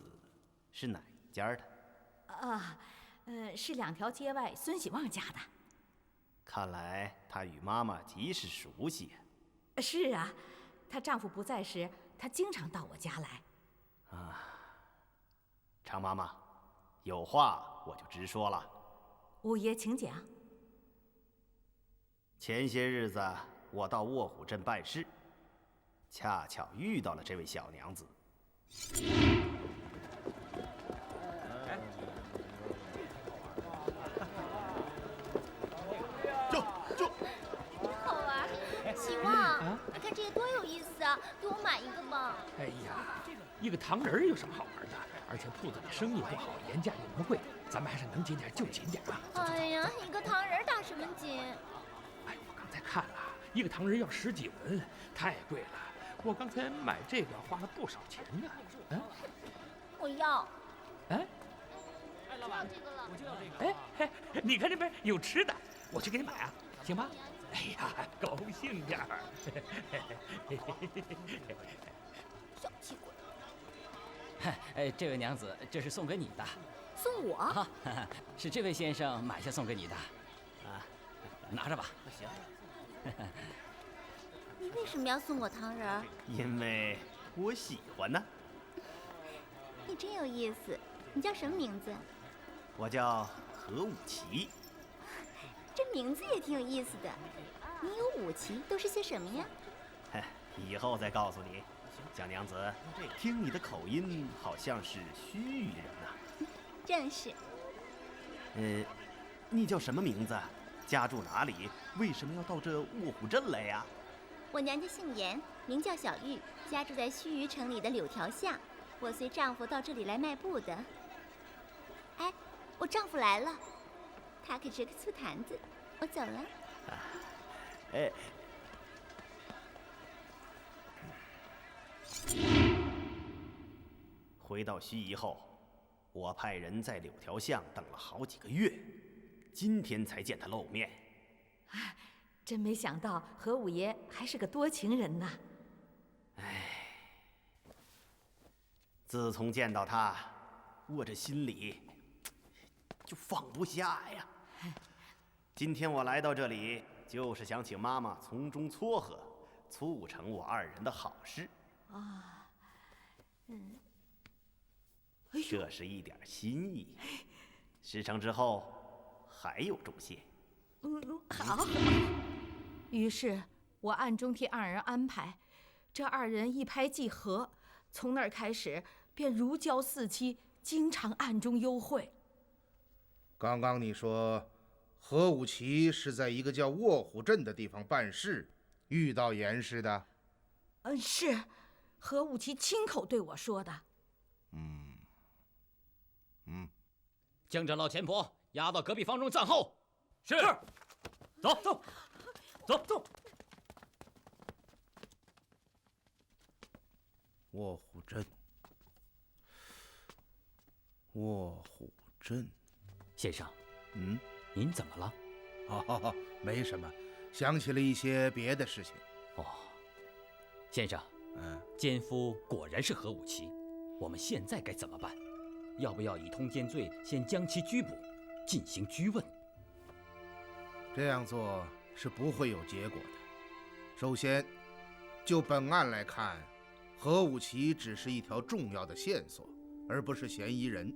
是哪一家的？是2条街外孙喜旺家的。看来她与妈妈极是熟悉呀。是啊，她丈夫不在时，她经常到我家来。常妈妈，有话我就直说了。五爷，请讲。前些日子我到卧虎镇办事，恰巧遇到了这位小娘子。好玩，喜旺，你看这个多有意思啊！给我买一个吧。哎呀，一个糖人有什么好玩的？而且铺子里生意不好，盐价也不贵，咱们还是能紧点就紧点啊！哎呀，一个糖人打什么紧？哎，我刚才看了，一个糖人要10几文，太贵了。我刚才买这个花了不少钱呢。我要。哎，老板，这个了。我就要这个。哎，你看这边有吃的，我去给你买啊，行吗？哎呀，高兴点儿。小气鬼。哎，这位娘子，这是送给你的。送我？是这位先生买下送给你的。拿着吧。不行。你为什么要送我糖人？因为我喜欢呢。你真有意思。你叫什么名字？我叫何武奇。这名字也挺有意思的。你有武器，都是些什么呀？以后再告诉你。小娘子，听你的口音好像是盱眙人呐。正是。你叫什么名字？家住哪里？为什么要到这卧虎镇来呀？我娘家姓严，名叫小玉，家住在盱眙城里的柳条巷。我随丈夫到这里来卖布的。哎，我丈夫来了，他可是个醋坛子。我走了。回到盱眙后，我派人在柳条巷等了好几个月，今天才见他露面。真没想到何五爷还是个多情人呐！自从见到他，我这心里就放不下呀。今天我来到这里，就是想请妈妈从中撮合，促成我2人的好事。这是一点心意，事成之后还有重谢。好。于是我暗中替2人安排，这2人一拍即合，从那儿开始便如胶似漆，经常暗中幽会。刚刚你说何武奇是在一个叫卧虎镇的地方办事，遇到严氏的？是，何武奇亲口对我说的。将这老钱婆押到隔壁房中暂候。是。走。卧虎镇，先生，您怎么了？没什么，想起了一些别的事情。先生，奸夫果然是何武奇，我们现在该怎么办？要不要以通奸罪先将其拘捕，进行拘问？这样做是不会有结果的。首先，就本案来看，何武奇只是一条重要的线索，而不是嫌疑人。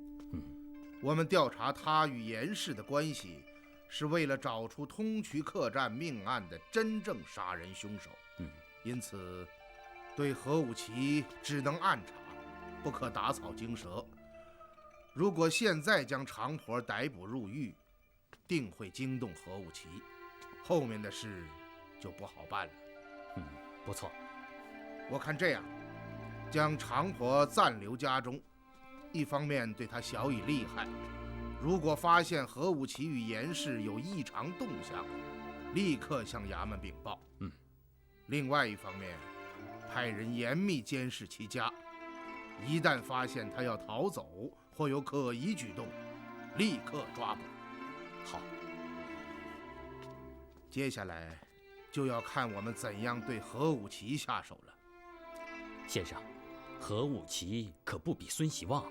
我们调查他与严氏的关系，是为了找出通衢客栈命案的真正杀人凶手。因此，对何武奇只能暗查，不可打草惊蛇。如果现在将长婆逮捕入狱，定会惊动何武奇，后面的事就不好办了。不错，我看这样，将长婆暂留家中，一方面对他小以利害，如果发现何武奇与严氏有异常动向，立刻向衙门禀报。另外一方面，派人严密监视其家，一旦发现他要逃走或有可疑举动，立刻抓捕。好，接下来就要看我们怎样对何武奇下手了。先生，何武奇可不比孙喜旺，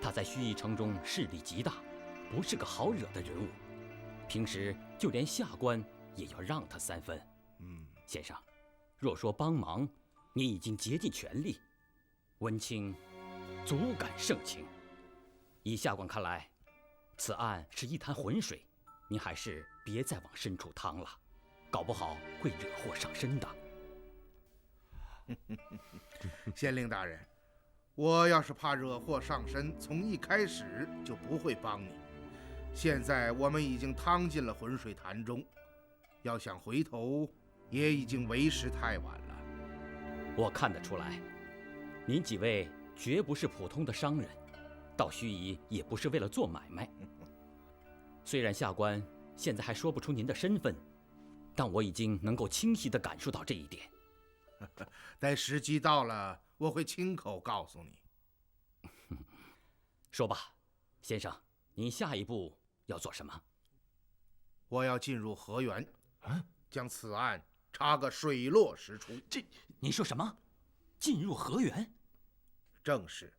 他在盱眙城中势力极大，不是个好惹的人物。平时就连下官也要让他3分。先生，若说帮忙，你已经竭尽全力，温卿足感盛情。以下官看来，此案是一潭浑水，您还是别再往深处趟了，搞不好会惹祸上身的。县令大人，我要是怕惹祸上身，从一开始就不会帮你。现在我们已经趟进了浑水潭中，要想回头，也已经为时太晚了。我看得出来，您几位绝不是普通的商人，到盱眙也不是为了做买卖。虽然下官现在还说不出您的身份，但我已经能够清晰地感受到这一点。待时机到了，我会亲口告诉你。说吧，先生，您下一步要做什么？我要进入河源，将此案查个水落石出。您说什么？进入河源？正是。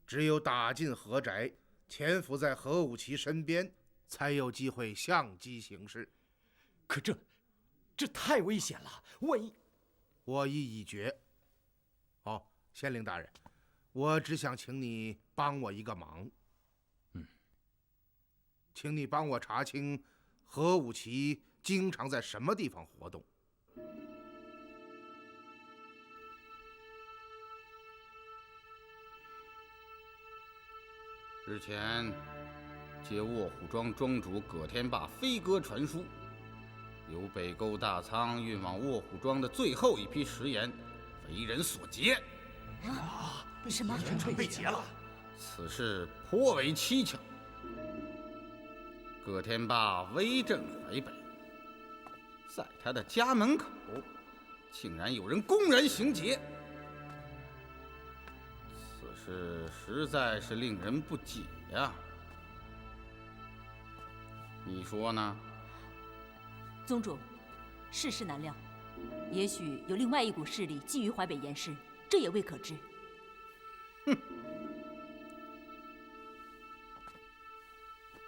只有打进河宅，潜伏在何武奇身边，才有机会相机行事。可这太危险了，万一……我意已决。县令大人，我只想请你帮我一个忙。请你帮我查清何武奇经常在什么地方活动。日前，借卧虎庄庄主葛天霸飞鸽传书，由北沟大仓运往卧虎庄的最后一批食盐，为人所劫。什么？盐船被劫了？此事颇为蹊跷。葛天霸威震淮北，在他的家门口，竟然有人公然行劫。此事实在是令人不解呀。你说呢？宗主，世事难料，也许有另外一股势力觊觎淮北严氏，这也未可知。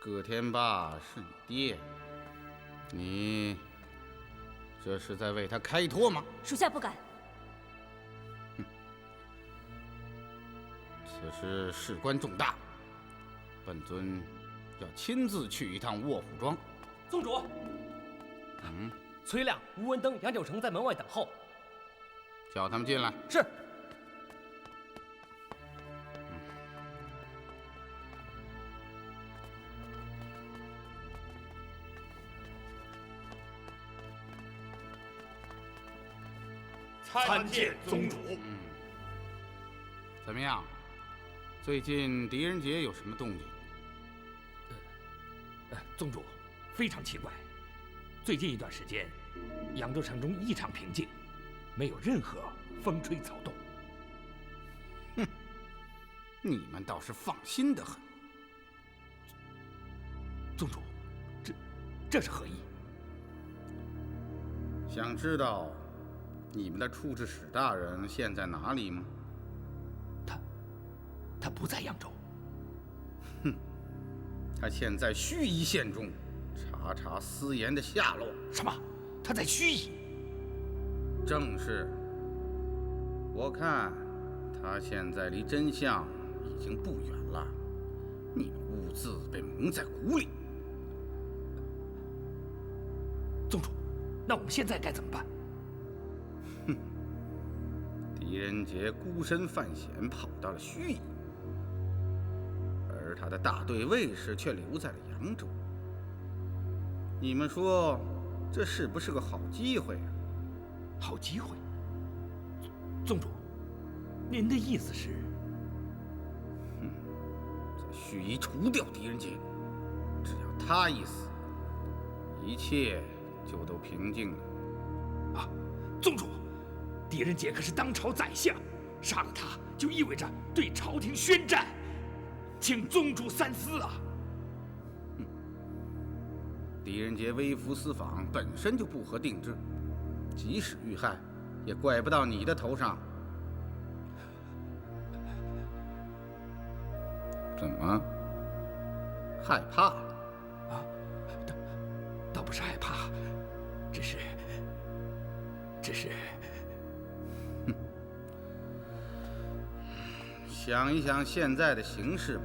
葛天霸是你爹，你这是在为他开脱吗？属下不敢。此事事关重大，本尊要亲自去一趟卧虎庄。宗主，崔亮、吴文登、杨九成在门外等候，叫他们进来。是。参见宗主。怎么样？最近狄仁杰有什么动静？宗主，非常奇怪，最近一段时间，扬州城中异常平静，没有任何风吹草动。哼，你们倒是放心的很。宗主，这是何意？想知道你们的处置使大人现在哪里吗？他不在扬州。哼，他现在盱眙县中查查思言的下落。什么？他在盱眙？正是。我看他现在离真相已经不远了，你们兀自被蒙在鼓里。宗主，那我们现在该怎么办？哼，狄仁杰孤身犯险跑到了盱眙，而他的大队卫士却留在了扬州。你们说，这是不是个好机会啊？好机会？宗主，您的意思是？在盱眙除掉狄仁杰，只要他一死，一切就都平静了。啊，宗主，狄仁杰可是当朝宰相，杀了他就意味着对朝廷宣战，请宗主三思啊！狄仁杰微服私访本身就不合定制，即使遇害，也怪不到你的头上。怎么？害怕了？啊，倒不是害怕，只是，想一想现在的形势吧。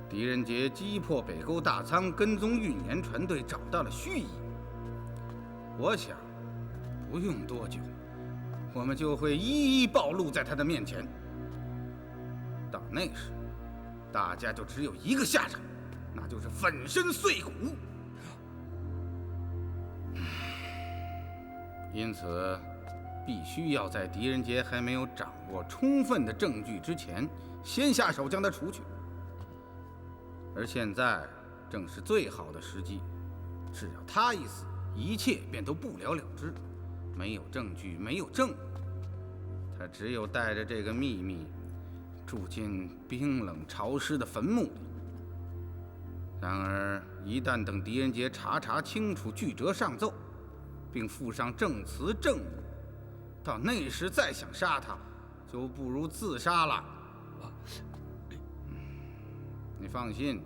狄仁杰击破北沟大仓，跟踪运盐船队，找到了盱眙。我想，不用多久，我们就会一一暴露在他的面前。到那时，大家就只有一个下场，那就是粉身碎骨。因此，必须要在狄仁杰还没有掌握充分的证据之前，先下手将他除去。而现在正是最好的时机，只要他一死，一切便都不了了之。没有证据，没有证物，他只有带着这个秘密，住进冰冷潮湿的坟墓里。然而，一旦等狄仁杰查清楚，具折上奏，并附上证词证物，到那时再想杀他，就不如自杀了。你放心，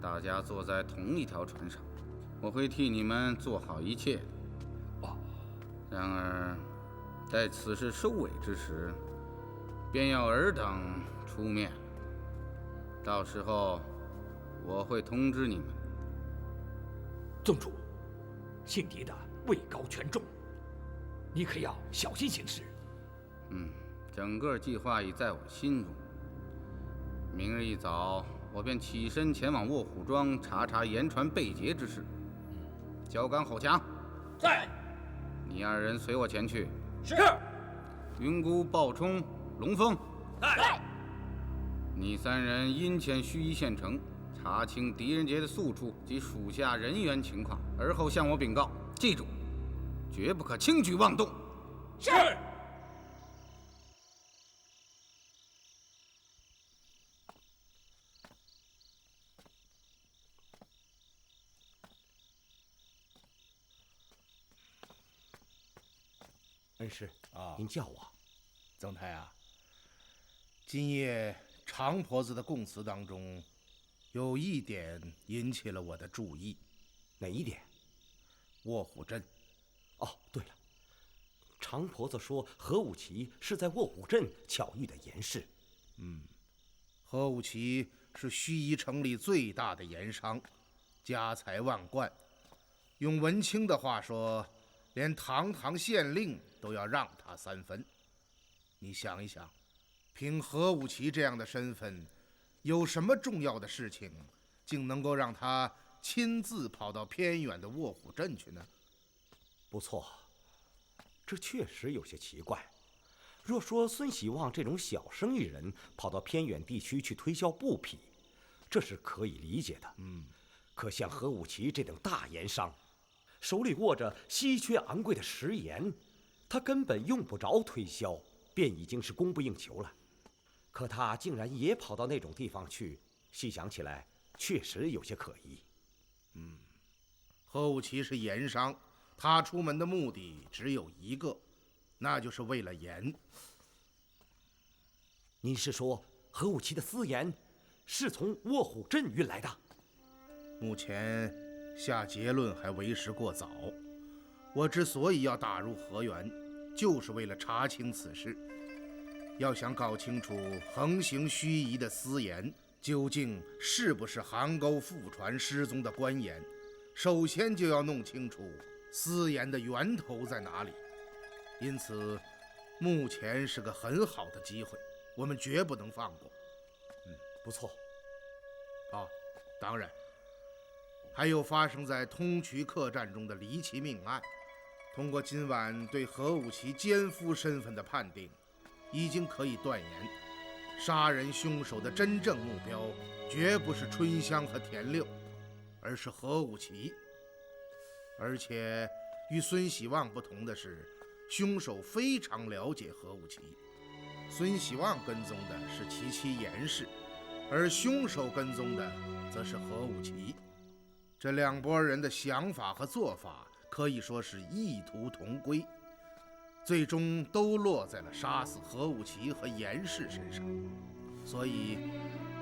大家坐在同一条船上，我会替你们做好一切的。然而，在此事收尾之时，便要尔等出面。到时候，我会通知你们。宗主，姓狄的位高权重，你可要小心行事。整个计划已在我心中。明日一早，我便起身前往卧虎庄查盐船被劫之事。焦刚、侯强，在。你二人随我前去。是。云姑、鲍冲、龙峰，在。你三人阴潜盱眙县城，查清狄仁杰的宿处及属下人员情况，而后向我禀告。记住，绝不可轻举妄动。是。恩师啊，您叫我。曾太啊，今夜常婆子的供词当中，有一点引起了我的注意。哪一点？卧虎镇。哦，对了，常婆子说何武奇是在卧虎镇巧遇的严氏。何武奇是盱眙城里最大的盐商，家财万贯。用文清的话说，连堂堂县令都要让他3分。你想一想，凭何武奇这样的身份，有什么重要的事情，竟能够让他亲自跑到偏远的卧虎镇去呢？不错，这确实有些奇怪。若说孙喜旺这种小生意人跑到偏远地区去推销布匹，这是可以理解的。可像何武奇这等大盐商，手里握着稀缺昂贵的食盐，他根本用不着推销，便已经是供不应求了。可他竟然也跑到那种地方去，细想起来，确实有些可疑。何武奇是盐商，他出门的目的只有一个，那就是为了盐。您是说何武奇的私盐是从卧虎镇运来的？目前下结论还为时过早。我之所以要打入河源，就是为了查清此事。要想搞清楚横行盱眙的私盐究竟是不是韩沟副船失踪的官盐，首先就要弄清楚私盐的源头在哪里。因此，目前是个很好的机会，我们绝不能放过。不错。当然，还有发生在通衢客栈中的离奇命案。通过今晚对何武奇奸夫身份的判定，已经可以断言，杀人凶手的真正目标绝不是春香和田六，而是何武奇。而且与孙喜旺不同的是，凶手非常了解何武奇。孙喜旺跟踪的是其妻严氏，而凶手跟踪的则是何武奇。这两拨人的想法和做法可以说是异途同归，最终都落在了杀死何武奇和严氏身上。所以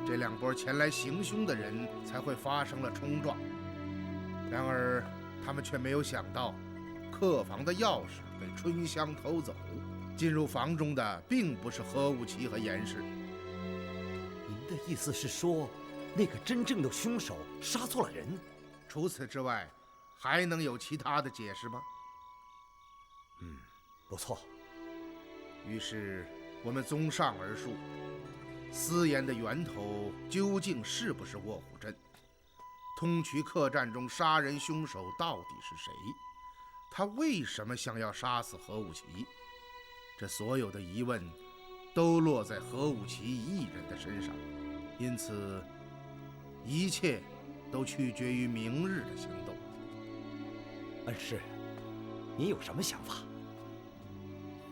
这两拨前来行凶的人才会发生了冲撞。然而他们却没有想到，客房的钥匙被春香偷走，进入房中的并不是何武奇和严氏。您的意思是说，那个真正的凶手杀错了人？除此之外，还能有其他的解释吗？不错。于是我们综上而述，私盐的源头究竟是不是卧虎镇？通衢客栈中杀人凶手到底是谁？他为什么想要杀死何武奇？这所有的疑问都落在何武奇一人的身上，因此一切都取决于明日的行动。恩师，您有什么想法？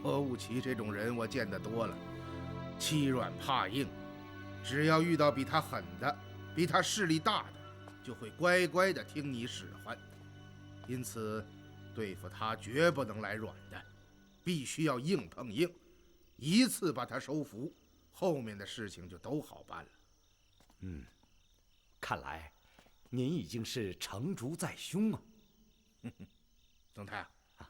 何武奇这种人我见得多了，欺软怕硬，只要遇到比他狠的、比他势力大的，就会乖乖地听你使唤。因此，对付他绝不能来软的，必须要硬碰硬，一次把他收服，后面的事情就都好办了。看来您已经是成竹在胸啊。曾太啊，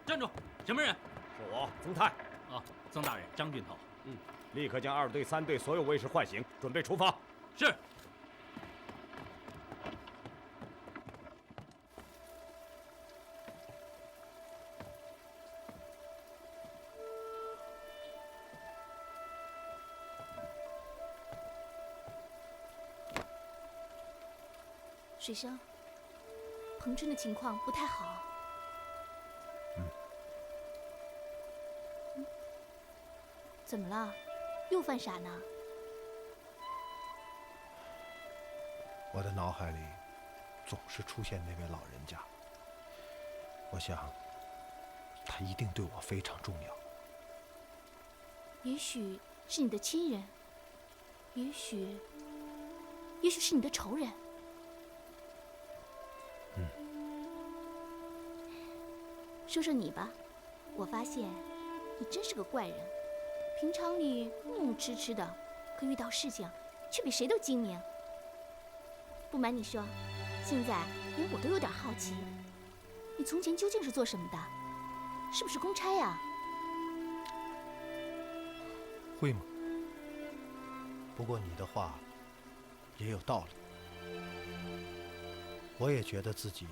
站住！什么人？是我，曾泰。曾大人，张郡头。立刻将2队、3队所有卫士唤醒，准备出发。是。水生，彭春的情况不太好。怎么了？又犯傻呢？我的脑海里总是出现那位老人家，我想他一定对我非常重要。也许是你的亲人，也许是你的仇人。说说你吧，我发现你真是个怪人。平常里木木痴痴的，可遇到事情却比谁都精明。不瞒你说，现在连我都有点好奇，你从前究竟是做什么的？是不是公差呀？会吗？不过你的话也有道理，我也觉得自己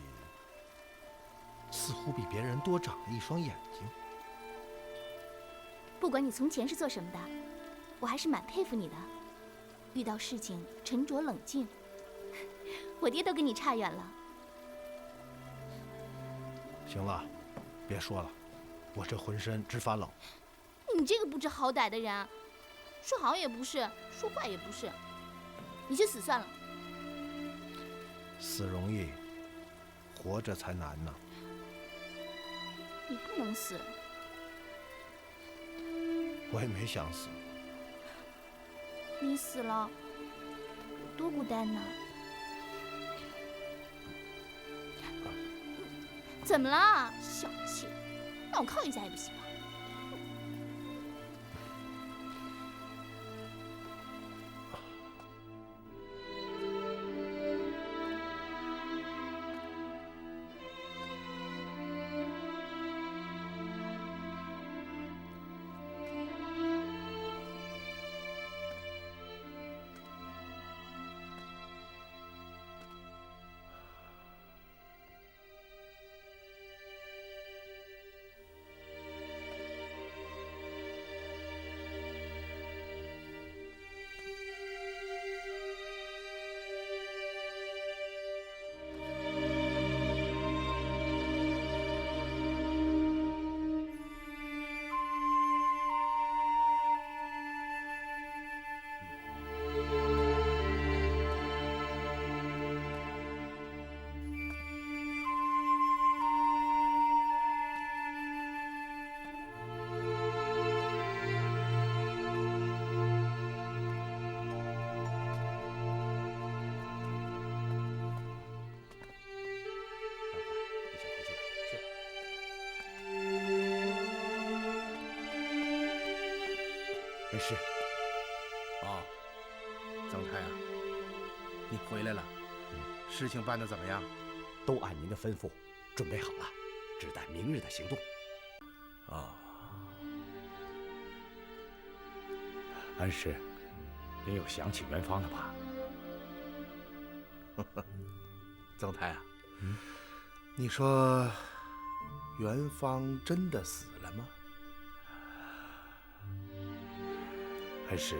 似乎比别人多长了一双眼睛。不管你从前是做什么的，我还是蛮佩服你的。遇到事情沉着冷静，我爹都跟你差远了。行了，别说了，我这浑身直发冷。你这个不知好歹的人，说好也不是，说坏也不是，你去死算了。死容易，活着才难呢。你不能死。我也没想死。你死了，多孤单呢。怎么了？小气，让我靠一下也不行吗？恩师，哦，曾太啊，你回来了，事情办得怎么样？都按您的吩咐准备好了，只待明日的行动。哦，恩师，您有想起元芳了吧？曾太啊，你说元芳真的死了吗？恩师，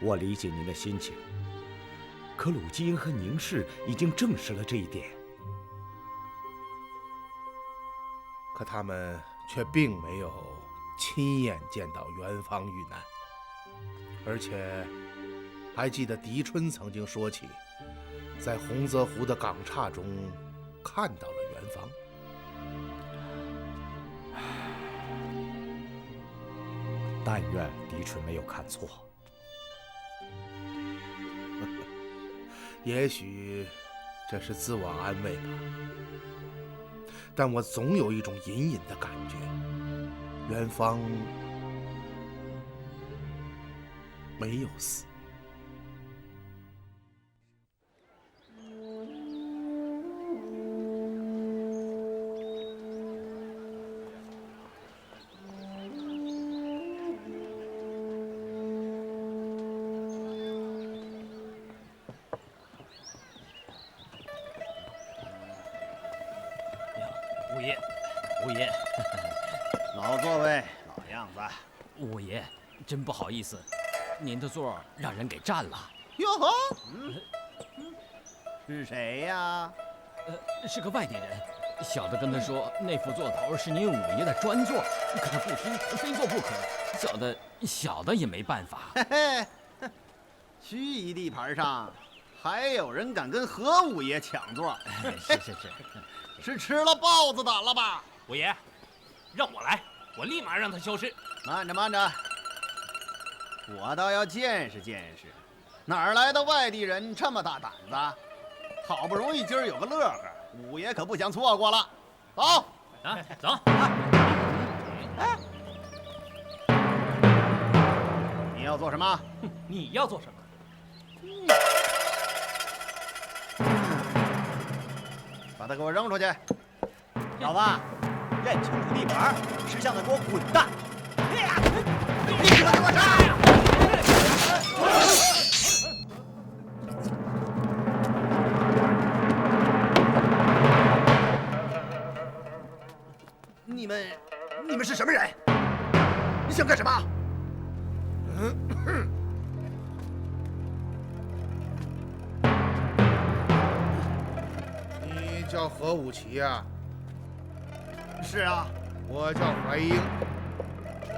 我理解您的心情，可鲁基英和宁氏已经证实了这一点。可他们却并没有亲眼见到元芳遇难，而且还记得狄春曾经说起，在洪泽湖的港岔中看到了元芳。但愿狄春没有看错。也许这是自我安慰吧，但我总有一种隐隐的感觉，元芳没有死。五爷，五爷，老座位，老样子。五爷，真不好意思，您的座让人给占了。哟呵，是谁呀？是个外地人。小的跟他说，那副座头是您五爷的专座，可他不听，非坐不可。小的也没办法。嘿嘿，盱眙地盘上还有人敢跟何五爷抢座？是，是吃了豹子胆了吧？五爷，让我来，我立马让他消失。慢着，我倒要见识见识，哪儿来的外地人这么大胆子？好不容易今儿有个乐呵，五爷可不想错过了。走，走。哎，你要做什么？你要做什么？把他给我扔出去！小子，愿清楚地盘，识相的给我滚蛋！你给我杀！你们是什么人？想干什么？你叫何武奇啊？是啊，我叫怀英。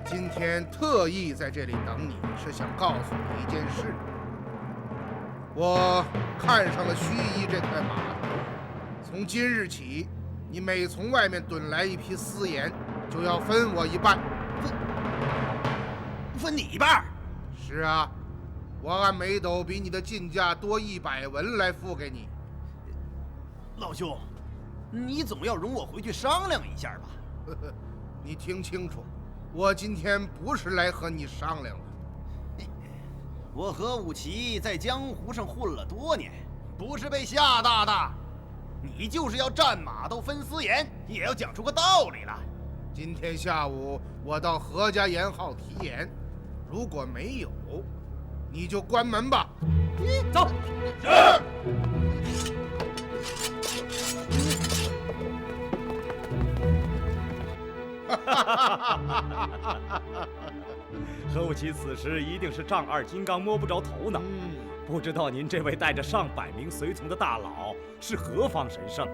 今天特意在这里等你，是想告诉你一件事。我看上了盱眙这块马，从今日起，你每从外面趸来一匹私盐，就要分我一半。分你一半？是啊，我按每斗比你的进价多100文来付给你。老兄，你总要容我回去商量一下吧？你听清楚，我今天不是来和你商量的。我何武奇在江湖上混了多年，不是被吓大的。你就是要战马都分私盐，也要讲出个道理来。今天下午我到何家盐号提盐，如果没有，你就关门吧。走。是。何武奇此时一定是丈二金刚摸不着头脑，不知道您这位带着上百名随从的大佬是何方神圣，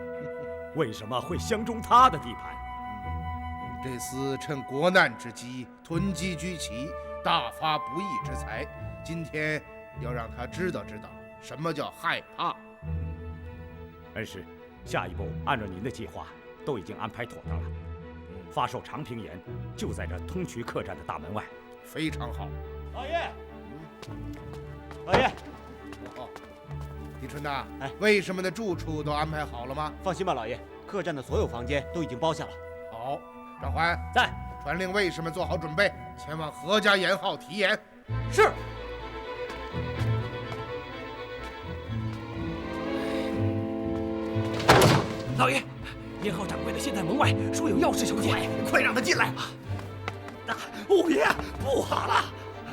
为什么会相中他的地盘？这厮趁国难之机囤积居奇，大发不义之财。今天要让他知道知道什么叫害怕。恩师，下一步按照您的计划都已经安排妥当了。发售长平盐就在这通衢客栈的大门外。非常好。老爷，老爷，哦，李春呐，卫士们的住处都安排好了吗？放心吧，老爷，客栈的所有房间都已经包下了。好，张环在，传令卫士们做好准备，前往何家盐号提盐。是。老爷，盐号掌柜的现在门外，说有要事求见，快让他进来！五爷，不好了！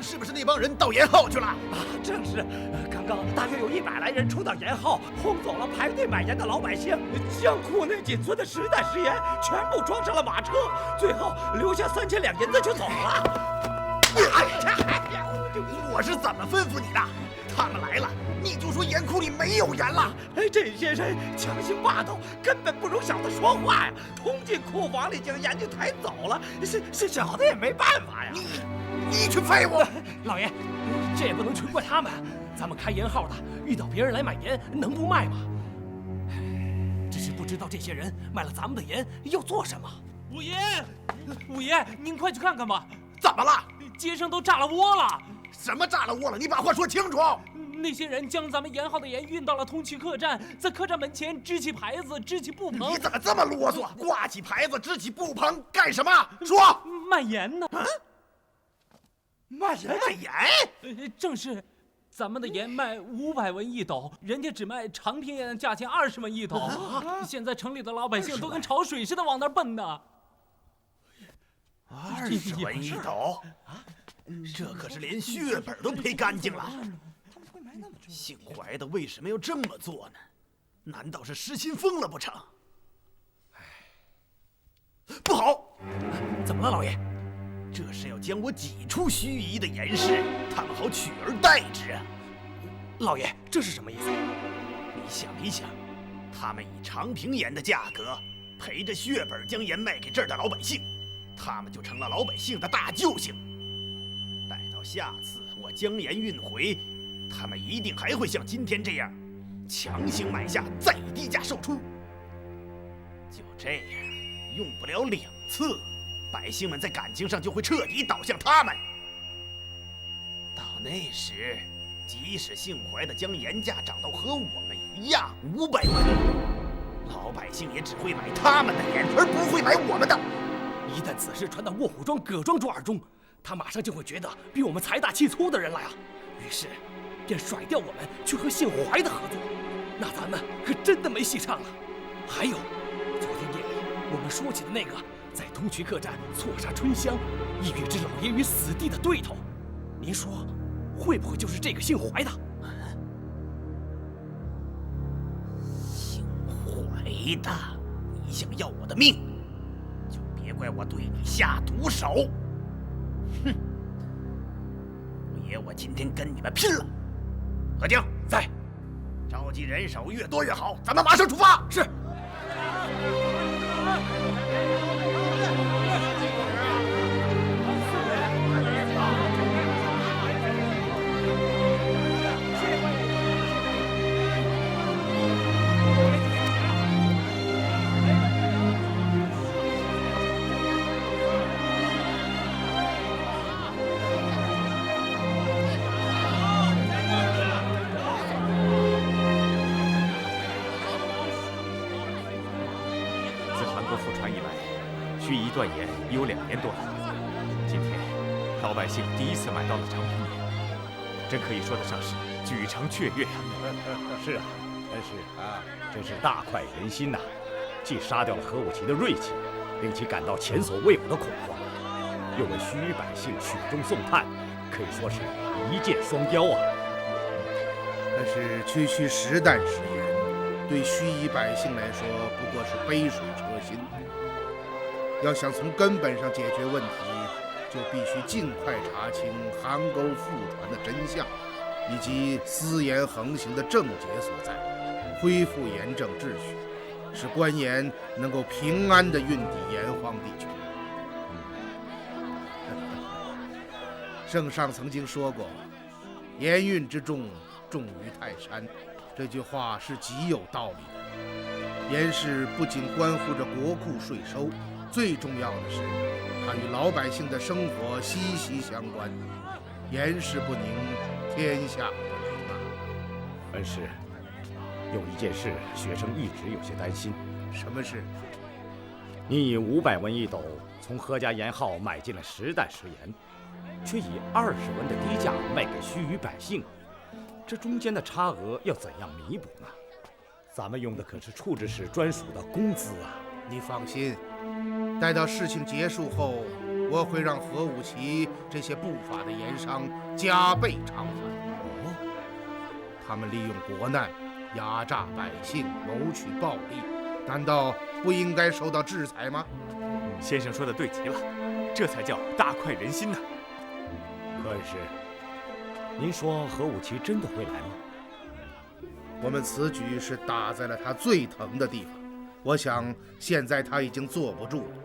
是不是那帮人到盐号去了？正是，刚刚大约有100来人冲到盐号，轰走了排队买盐的老百姓，将库内仅存的10袋食盐全部装上了马车，最后留下3000两银子就走了。我是怎么吩咐你的？他们来了，你就说盐库里没有盐了。这些人强行霸道，根本不容小的说话呀！冲进库房里将盐就抬走了，是小的也没办法呀。你群废物！老爷，这也不能全怪他们。咱们开盐号的，遇到别人来买盐，能不卖吗？只是不知道这些人买了咱们的盐要做什么。五爷，五爷，您快去看看吧！怎么了？街上都炸了窝了！什么炸了窝了？你把话说清楚！那些人将咱们盐号的盐运到了通衢客栈，在客栈门前支起牌子，支起布棚。你怎么这么啰嗦？挂起牌子，支起布棚干什么？说！卖盐呢？啊？卖盐？卖盐？正是。咱们的盐卖500文1斗，人家只卖长平盐的价钱20文1斗。现在城里的老百姓都跟潮水似的往那儿奔呢。20文1斗？这可是连血本都赔干净了。姓怀的为什么要这么做呢？难道是失心疯了不成？不好！怎么了，老爷？这是要将我挤出盱眙的盐市，他们好取而代之啊！老爷，这是什么意思？你想一想，他们以长平盐的价格赔着血本将盐卖给这儿的老百姓，他们就成了老百姓的大救星。待到下次我将盐运回，他们一定还会像今天这样，强行买下，再以低价售出。就这样，用不了2次，百姓们在感情上就会彻底倒向他们。到那时，即使姓怀的将盐价涨到和我们一样500文，老百姓也只会买他们的盐，而不会买我们的。一旦此事传到卧虎庄、葛庄主耳中，他马上就会觉得比我们财大气粗的人来啊，于是便甩掉我们，去和姓怀的合作。那咱们可真的没戏唱了。还有，昨天夜里我们说起的那个在通衢客栈错杀春香，意欲置老爷于死地的对头，您说会不会就是这个姓怀的？姓怀的，你想要我的命，就别怪我对你下毒手。哼！五爷，我今天跟你们拼了！何江在，召集人手越多越好，咱们马上出发。是。盱眙断盐已有2年多了，今天老百姓第一次买到了长平盐，真可以说得上是举城雀跃啊！是啊，恩师啊，真是大快人心呐！既杀掉了何武奇的锐气，令其感到前所未有的恐慌，又为盱眙百姓雪中送炭，可以说是一箭双雕啊！可是区区10担食盐，对盱眙百姓来说不过是杯水车薪。要想从根本上解决问题，就必须尽快查清邗沟复传的真相，以及私盐横行的症结所在，恢复盐政秩序，使官盐能够平安地运抵盐荒地区。圣上曾经说过，盐运之重，重于泰山，这句话是极有道理的。盐市不仅关乎着国库税收，最重要的是，它与老百姓的生活息息相关。盐市不宁，天下不宁啊！恩师，有一件事，学生一直有些担心。什么事？你以500文1斗从何家盐号买进了10担食盐，却以20文的低价卖给盱眙百姓，这中间的差额要怎样弥补呢？咱们用的可是处置使专属的工资啊！你放心。待到事情结束后，我会让何武奇这些不法的盐商加倍偿还。他们利用国难压榨百姓，谋取暴利，难道不应该受到制裁吗？先生说的对极了，这才叫大快人心呐！何恩师，您说何武奇真的会来吗？我们此举是打在了他最疼的地方。我想现在他已经坐不住了。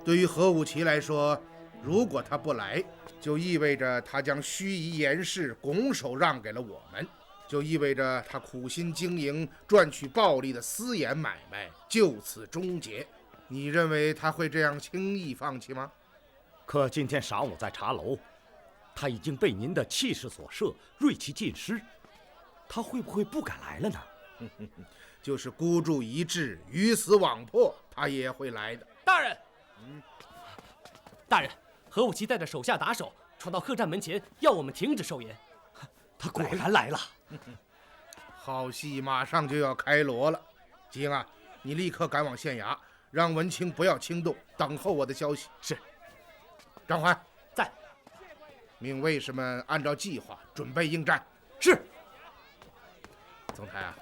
对于何武奇来说，如果他不来，就意味着他将盱眙盐市拱手让给了我们，就意味着他苦心经营赚取暴利的私盐买卖就此终结。你认为他会这样轻易放弃吗？可今天晌午在茶楼，他已经被您的气势所慑，锐气尽失，他会不会不敢来了呢？就是孤注一掷，鱼死网破，他也会来的。大人，大人，何武奇带着手下打手闯到客栈门前，要我们停止收盐。他果然来了。好戏马上就要开锣了。吉英啊，你立刻赶往县衙，让文清不要轻动，等候我的消息。是。张环在。命卫士们按照计划准备应战。是。总裁啊，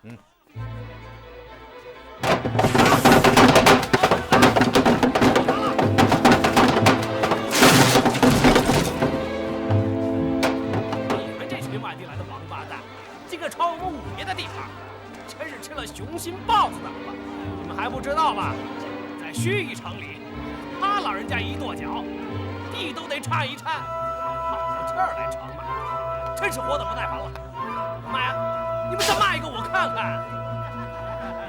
你们这群外地来的王八蛋，竟敢闯我们五爷的地盘，真是吃了雄心豹子胆了！你们还不知道吗？在盱眙城里，他老人家一跺脚，地都得颤一颤，跑到这儿来长骂，真是活得不耐烦了。妈呀，你们再骂一个我看看！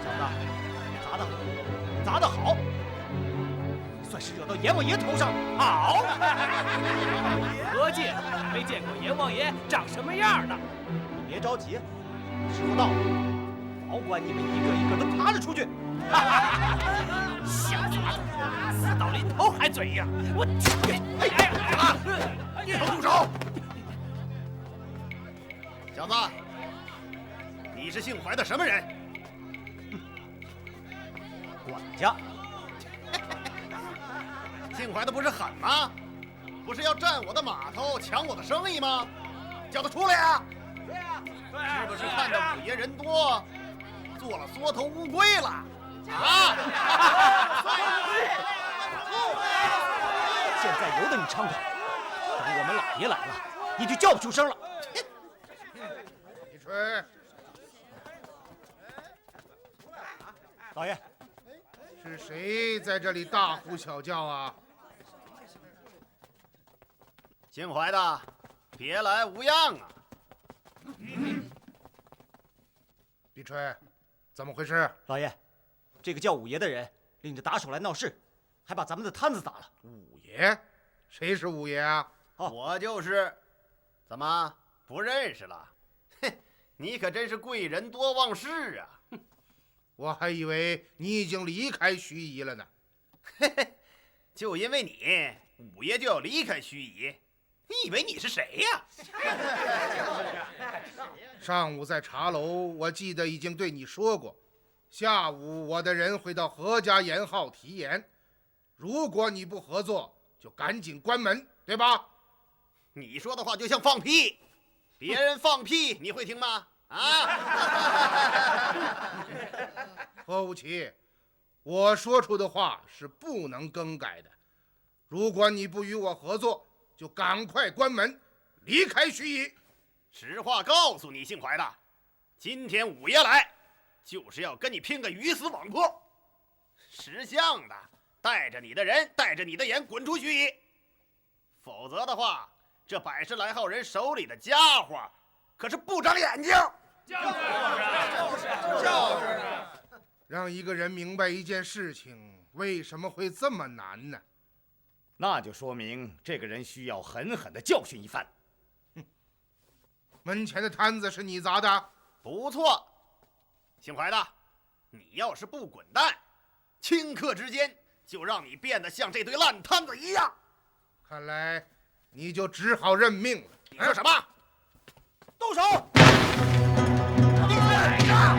小子，砸得好，算是惹到阎王爷头上。好，何进还没见过阎王爷长什么样呢。你别着急，时候到了，保管你们一个一个都爬了出去。小子，死到临头还嘴硬，我住手！小子，你是姓怀的什么人？管家。姓怀的不是狠吗？不是要占我的码头，抢我的生意吗？叫他出来呀！是不是看到五爷人多，做了缩头乌龟了？啊！现在由得你猖狂，等我们老爷来了，你就叫不出声了。李锤，老爷，是谁在这里大呼小叫啊？姓怀的，别来无恙啊！李锤，怎么回事？老爷，这个叫五爷的人领着打手来闹事，还把咱们的摊子打了。五爷？谁是五爷啊？我就是。怎么不认识了？哼，你可真是贵人多忘事啊！我还以为你已经离开盱眙了呢。嘿嘿，就因为你，五爷就要离开盱眙？你以为你是谁呀？上午在茶楼，我记得已经对你说过，下午我的人会到何家盐号提盐，如果你不合作，就赶紧关门，对吧？你说的话就像放屁，别人放屁你会听吗？啊！何无奇，我说出的话是不能更改的。如果你不与我合作，就赶快关门，离开盱眙。实话告诉你，姓怀的，今天五爷来，就是要跟你拼个鱼死网破。识相的，带着你的人，带着你的盐滚出盱眙，否则的话，这100来号人手里的家伙，可是不长眼睛。就是。让一个人明白一件事情为什么会这么难呢？那就说明这个人需要狠狠地教训一番。门前的摊子是你砸的？不错。姓怀的，你要是不滚蛋，顷刻之间就让你变得像这堆烂摊子一样。看来你就只好认命了。你说什么？动手！你来呀！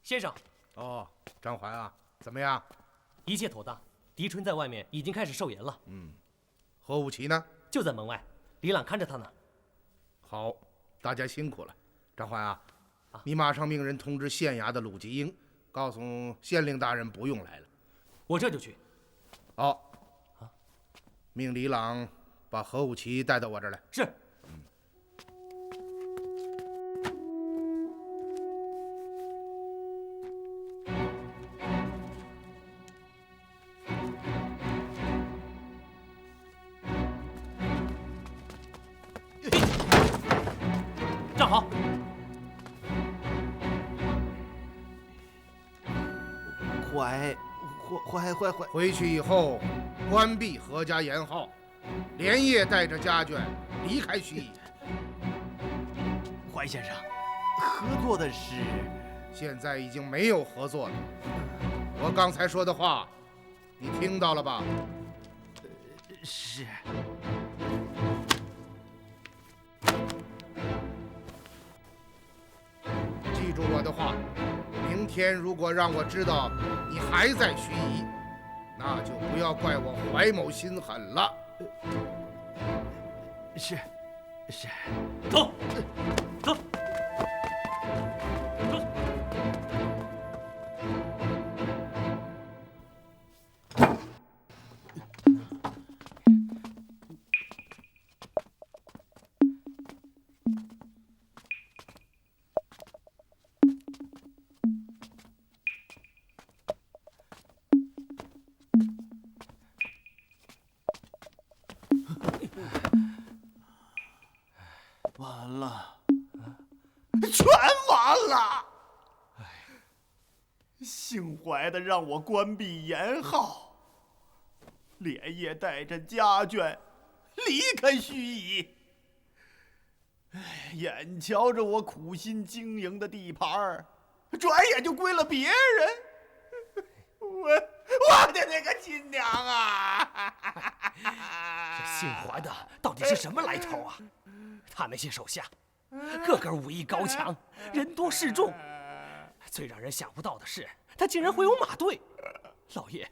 先生，哦，张怀啊，怎么样？一切妥当。狄春在外面已经开始授盐了。何武奇呢？就在门外，李朗看着他呢。好，大家辛苦了。张怀啊，你马上命人通知县衙的鲁吉英，告诉县令大人不用来了。我这就去。好。命李朗把何武奇带到我这儿来。是。站好。回去以后，关闭何家盐号，连夜带着家眷离开盱眙。怀先生，合作的事现在已经没有合作了。我刚才说的话，你听到了吧？是。住我的话，明天如果让我知道你还在盱眙，那就不要怪我怀某心狠了。是。走。完了，全完了！姓怀的让我关闭盐号，连夜带着家眷离开盱眙。眼瞧着我苦心经营的地盘转眼就归了别人。我的那个亲娘啊！这姓怀的到底是什么来头啊？他那些手下，个个武艺高强，人多势众。最让人想不到的是，他竟然会有马队。老爷，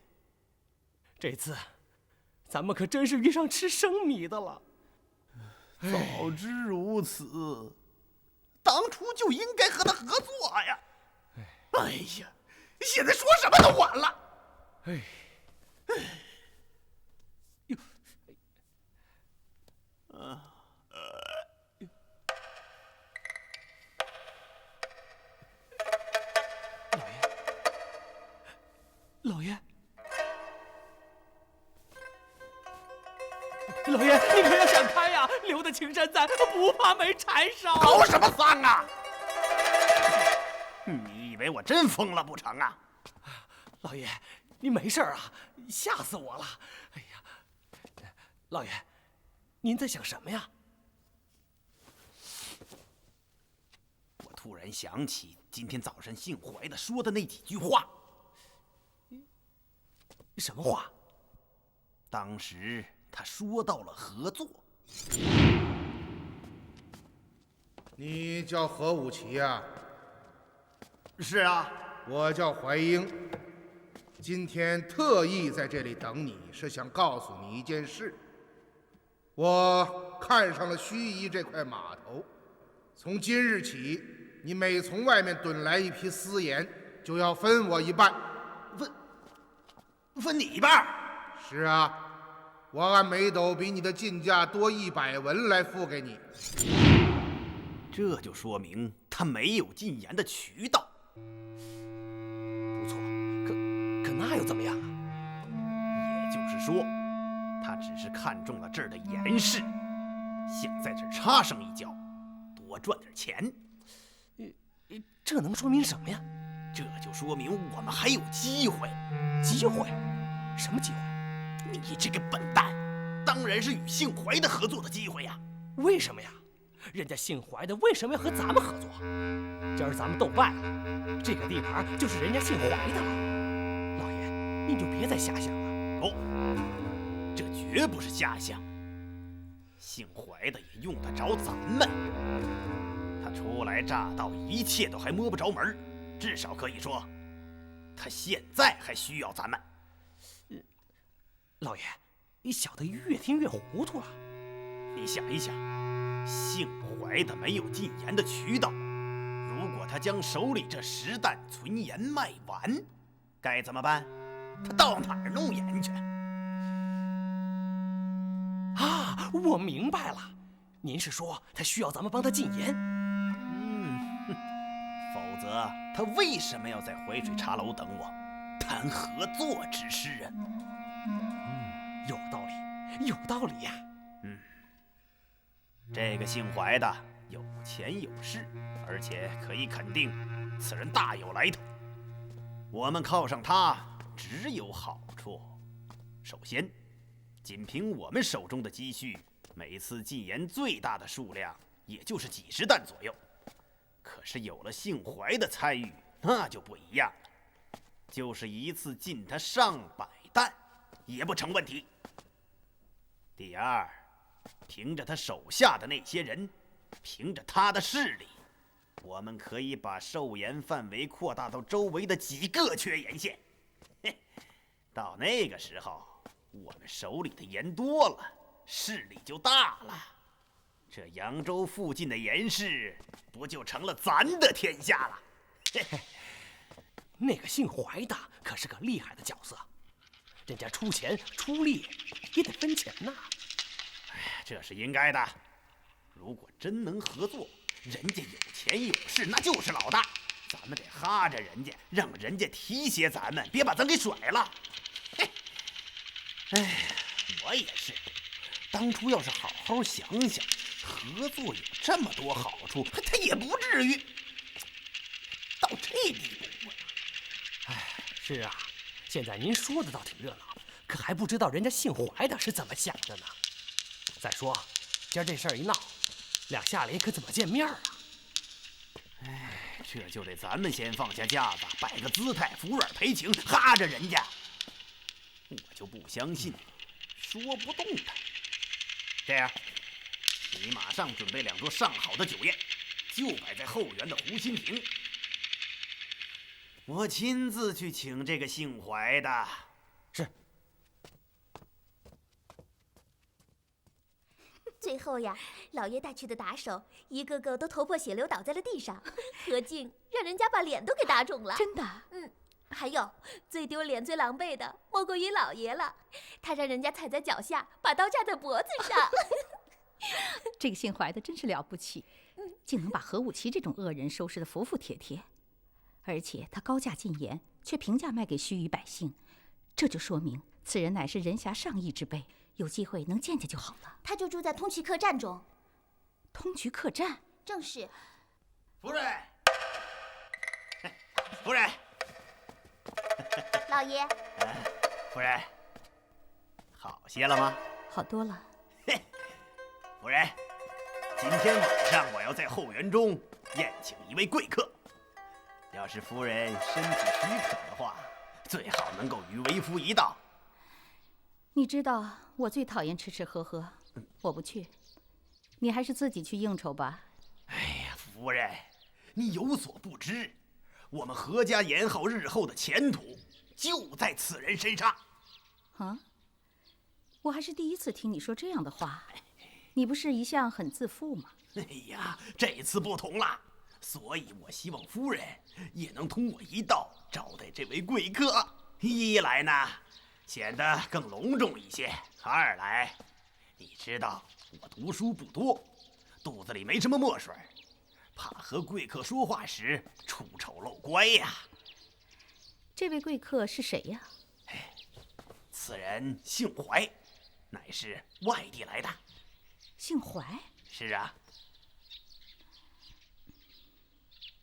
这次咱们可真是遇上吃生米的了。早知如此，当初就应该和他合作呀！哎呀，现在说什么都晚了。老爷，你可要想开呀！留得青山在，不怕没柴烧。搞什么丧啊！你以为我真疯了不成啊？老爷，你没事啊？吓死我了！哎呀，老爷，您在想什么呀？我突然想起今天早上姓怀的说的那几句话。什么话？当时他说到了合作。你叫何武奇呀？是啊。我叫怀英。今天特意在这里等你，是想告诉你一件事。我看上了盱眙这块码头，从今日起，你每从外面趸来一批私盐，就要分我一半。分你一半？是啊，我按每斗比你的进价多100文来付给你。这就说明他没有进盐的渠道。不错，可那又怎么样啊？也就是说，他只是看中了这儿的盐市，想在这儿插上一脚，多赚点钱。这能说明什么呀？这就说明我们还有机会。机会？什么机会？你这个笨蛋，当然是与姓怀的合作的机会呀！为什么呀？人家姓怀的为什么要和咱们合作？今儿咱们斗败了，这个地盘就是人家姓怀的了。老爷，您就别再瞎想了。哦，这绝不是瞎想。姓怀的也用得着咱们。他初来乍到，一切都还摸不着门，至少可以说，他现在还需要咱们。老爷，你小的越听越糊涂了。你想一想，姓怀的没有进盐的渠道，如果他将手里这10担存盐卖完，该怎么办？他到哪儿弄盐去？啊，我明白了，您是说他需要咱们帮他进盐？否则他为什么要在淮水茶楼等我，谈合作之事啊？有道理，有道理呀。这个姓怀的有钱有势，而且可以肯定，此人大有来头。我们靠上他只有好处。首先，仅凭我们手中的积蓄，每次进盐最大的数量也就是几10担左右。可是有了姓怀的参与，那就不一样了，就是一次进他上百担也不成问题。第二，凭着他手下的那些人，凭着他的势力，我们可以把授盐范围扩大到周围的几个缺盐县。到那个时候，我们手里的盐多了，势力就大了。这扬州附近的盐市，不就成了咱的天下了？那个姓怀的可是个厉害的角色，人家出钱出力也得分钱呐。这是应该的。如果真能合作，人家有钱有势，那就是老大。咱们得哈着人家，让人家提携咱们，别把咱给甩了。我也是，当初要是好好想想，合作有这么多好处，他也不至于到这地步啊。是啊，现在您说的倒挺热闹，可还不知道人家姓怀的是怎么想的呢。再说，今儿这事儿一闹，两下里可怎么见面啊？这就得咱们先放下架子，摆个姿态，服软赔情，哈着人家。我就不相信说不动他。这样，你马上准备2桌上好的酒宴，就摆在后园的湖心亭。我亲自去请这个姓怀的。是。最后呀，老爷带去的打手一个个都头破血流倒在了地上，何静让人家把脸都给打肿了。真的？还有最丢脸最狼狈的莫过于老爷了，他让人家踩在脚下，把刀架在脖子上。这个姓怀的真是了不起，竟能把何武奇这种恶人收拾得服服帖帖，而且他高价进盐，却平价卖给须臾百姓，这就说明此人乃是人侠上义之辈，有机会能见见就好了。他就住在通衢客栈中。通衢客栈？正是。夫人，夫人。老爷。夫人，好些了吗？好多了。夫人，今天晚上我要在后园中宴请一位贵客，要是夫人身体许可的话，最好能够与为夫一道。你知道我最讨厌吃吃喝喝，我不去，你还是自己去应酬吧。夫人，你有所不知，我们何家盐号日后的前途就在此人身上。啊？我还是第一次听你说这样的话。你不是一向很自负吗？哎呀，这次不同了，所以我希望夫人也能同我一道招待这位贵客。一来呢，显得更隆重一些；二来，你知道我读书不多，肚子里没什么墨水，怕和贵客说话时出丑露乖呀。这位贵客是谁呀？此人姓怀，乃是外地来的。姓怀？是啊。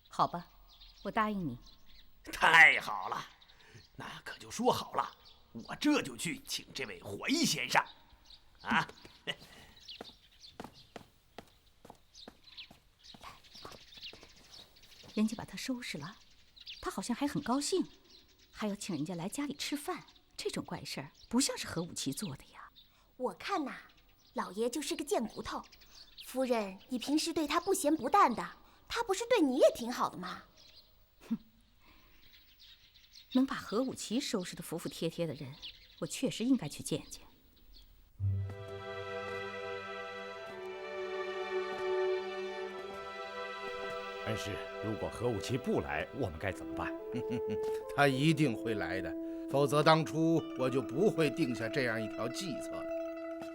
好吧，我答应你。太好了，那可就说好了，我这就去请这位怀先生。啊。人家把他收拾了，他好像还很高兴，还要请人家来家里吃饭，这种怪事儿不像是何武奇做的呀。我看呐，老爷就是个贱骨头。夫人，你平时对他不咸不淡的，他不是对你也挺好的吗？哼，能把何武奇收拾得服服帖帖的人，我确实应该去见见。恩师，如果何武奇不来，我们该怎么办？他一定会来的，否则当初我就不会定下这样一条计策了。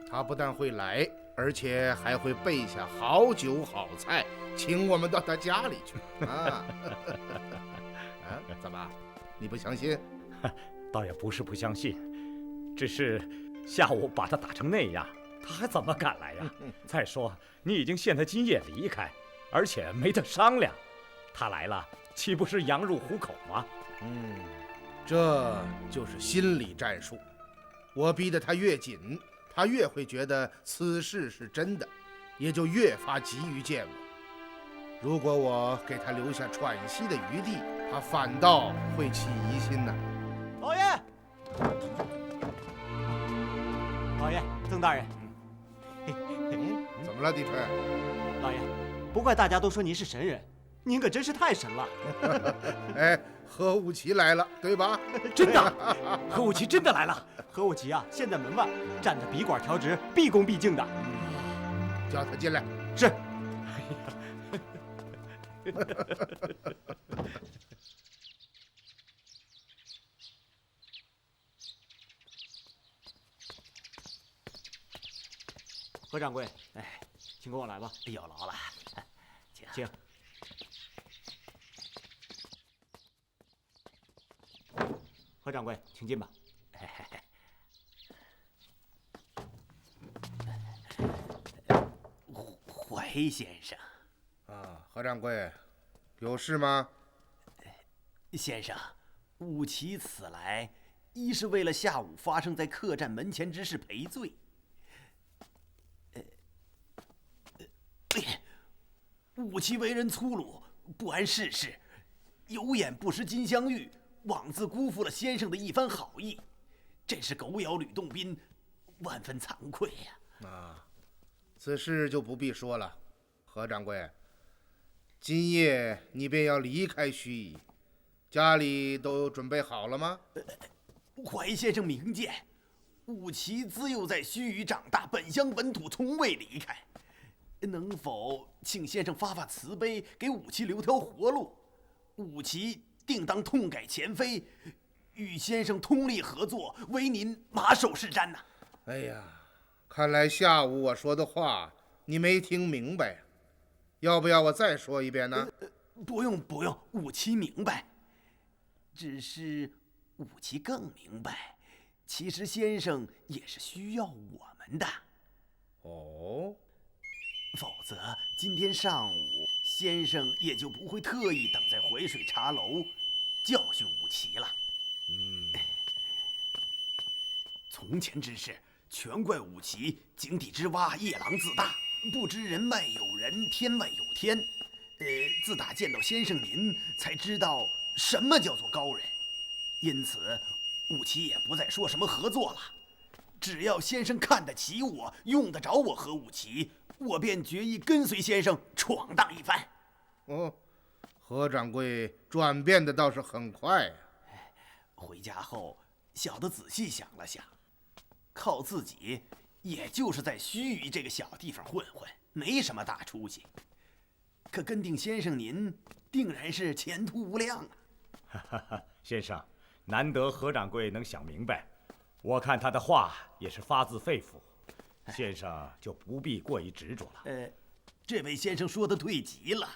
他不但会来，而且还会备下好酒好菜，请我们到他家里去啊！怎么，你不相信？倒也不是不相信，只是下午把他打成那样，他还怎么敢来呀？再说，你已经限他今夜离开，而且没得商量，他来了，岂不是羊入虎口吗？这就是心理战术。我逼得他越紧，他越会觉得此事是真的，也就越发急于见我。如果我给他留下喘息的余地，他反倒会起疑心呢。老爷，老爷，曾大人，怎么了，狄春？老爷，不怪大家都说您是神人，您可真是太神了。哎，何武奇来了，对吧？真的，何武奇真的来了。何武奇啊，现在门外站着笔管调直，毕恭毕敬的。叫他进来。是。何掌柜，哎，请跟我来吧。有劳了，请。何掌柜，请进吧。怀先生。啊，何掌柜，有事吗？先生，武奇此来，一是为了下午发生在客栈门前之事赔罪。武奇为人粗鲁，不谙世事，有眼不识金镶玉，枉自辜负了先生的一番好意，真是狗咬吕洞宾，万分惭愧呀！啊，此事就不必说了。何掌柜，今夜你便要离开盱眙，家里都准备好了吗？怀先生明鉴，武奇自幼在盱眙长大，本乡本土，从未离开。能否请先生发发慈悲，给武奇留条活路？武奇定当痛改前非，与先生通力合作，为您马首是瞻呐！哎呀，看来下午我说的话你没听明白，要不要我再说一遍呢？不用，武奇明白。只是武奇更明白，其实先生也是需要我们的。哦。否则，今天上午先生也就不会特意等在淮水茶楼教训武奇了。从前之事，全怪武奇井底之蛙，夜郎自大，不知人外有人，天外有天。自打见到先生您，才知道什么叫做高人。因此，武奇也不再说什么合作了。只要先生看得起我，用得着我和武奇，我便决意跟随先生闯荡一番。哦，何掌柜转变的倒是很快呀。回家后，小的仔细想了想，靠自己，也就是在盱眙这个小地方混混，没什么大出息。可跟定先生您，定然是前途无量啊！先生，难得何掌柜能想明白，我看他的话也是发自肺腑。先生就不必过于执着了。这位先生说的对极了，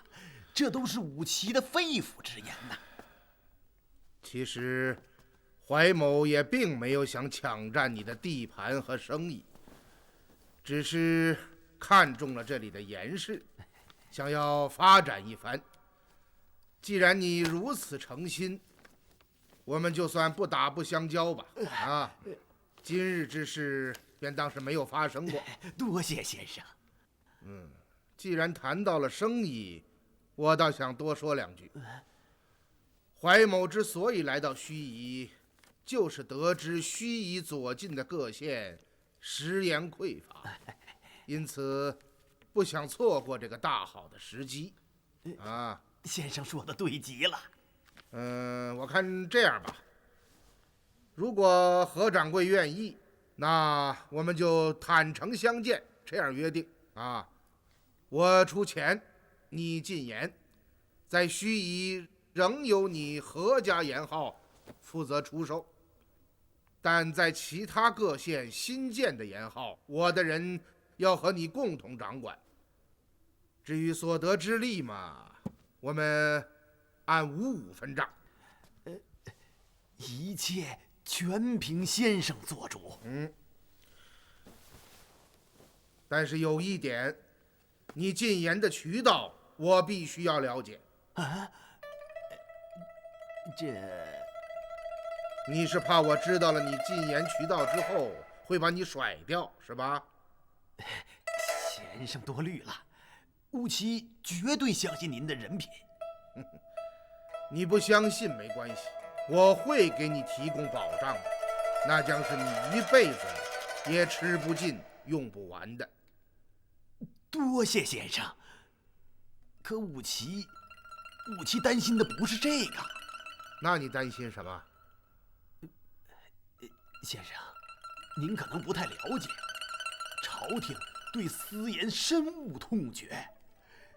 这都是武奇的肺腑之言呐。其实，怀某也并没有想抢占你的地盘和生意，只是看中了这里的严氏，想要发展一番。既然你如此诚心，我们就算不打不相交吧。啊，今日之事便当是没有发生过。多谢先生。既然谈到了生意，我倒想多说两句。怀某之所以来到盱眙，就是得知盱眙左近的各县食盐匮乏，因此不想错过这个大好的时机。啊，先生说的对极了。我看这样吧，如果何掌柜愿意，那我们就坦诚相见，这样约定啊。我出钱，你进盐，在盱眙仍由你何家盐号负责出售，但在其他各县新建的盐号，我的人要和你共同掌管。至于所得之利嘛，我们按5-5分账。一切全凭先生做主。但是有一点，你进盐的渠道我必须要了解。你是怕我知道了你进盐渠道之后会把你甩掉，是吧？先生多虑了，武奇绝对相信您的人品。你不相信没关系，我会给你提供保障的，那将是你一辈子也吃不尽用不完的。多谢先生。可武奇武奇担心的不是这个。那你担心什么？先生，您可能不太了解，朝廷对私盐深恶痛绝，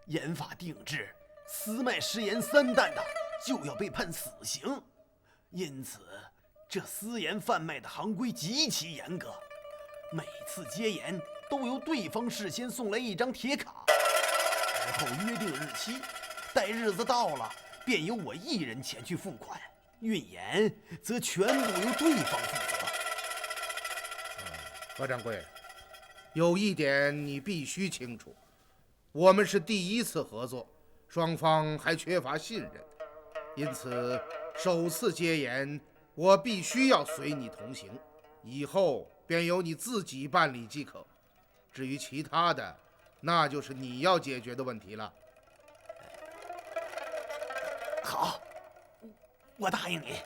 严法定制，私卖食盐3担的就要被判死刑。因此，这私盐贩卖的行规极其严格，每次接盐都由对方事先送来一张铁卡，而后约定日期，待日子到了，便由我一人前去付款，运盐则全部由对方负责。何掌柜，有一点你必须清楚，我们是第一次合作，双方还缺乏信任，因此首次接盐，我必须要随你同行，以后便由你自己办理即可。至于其他的，那就是你要解决的问题了。好，我答应你。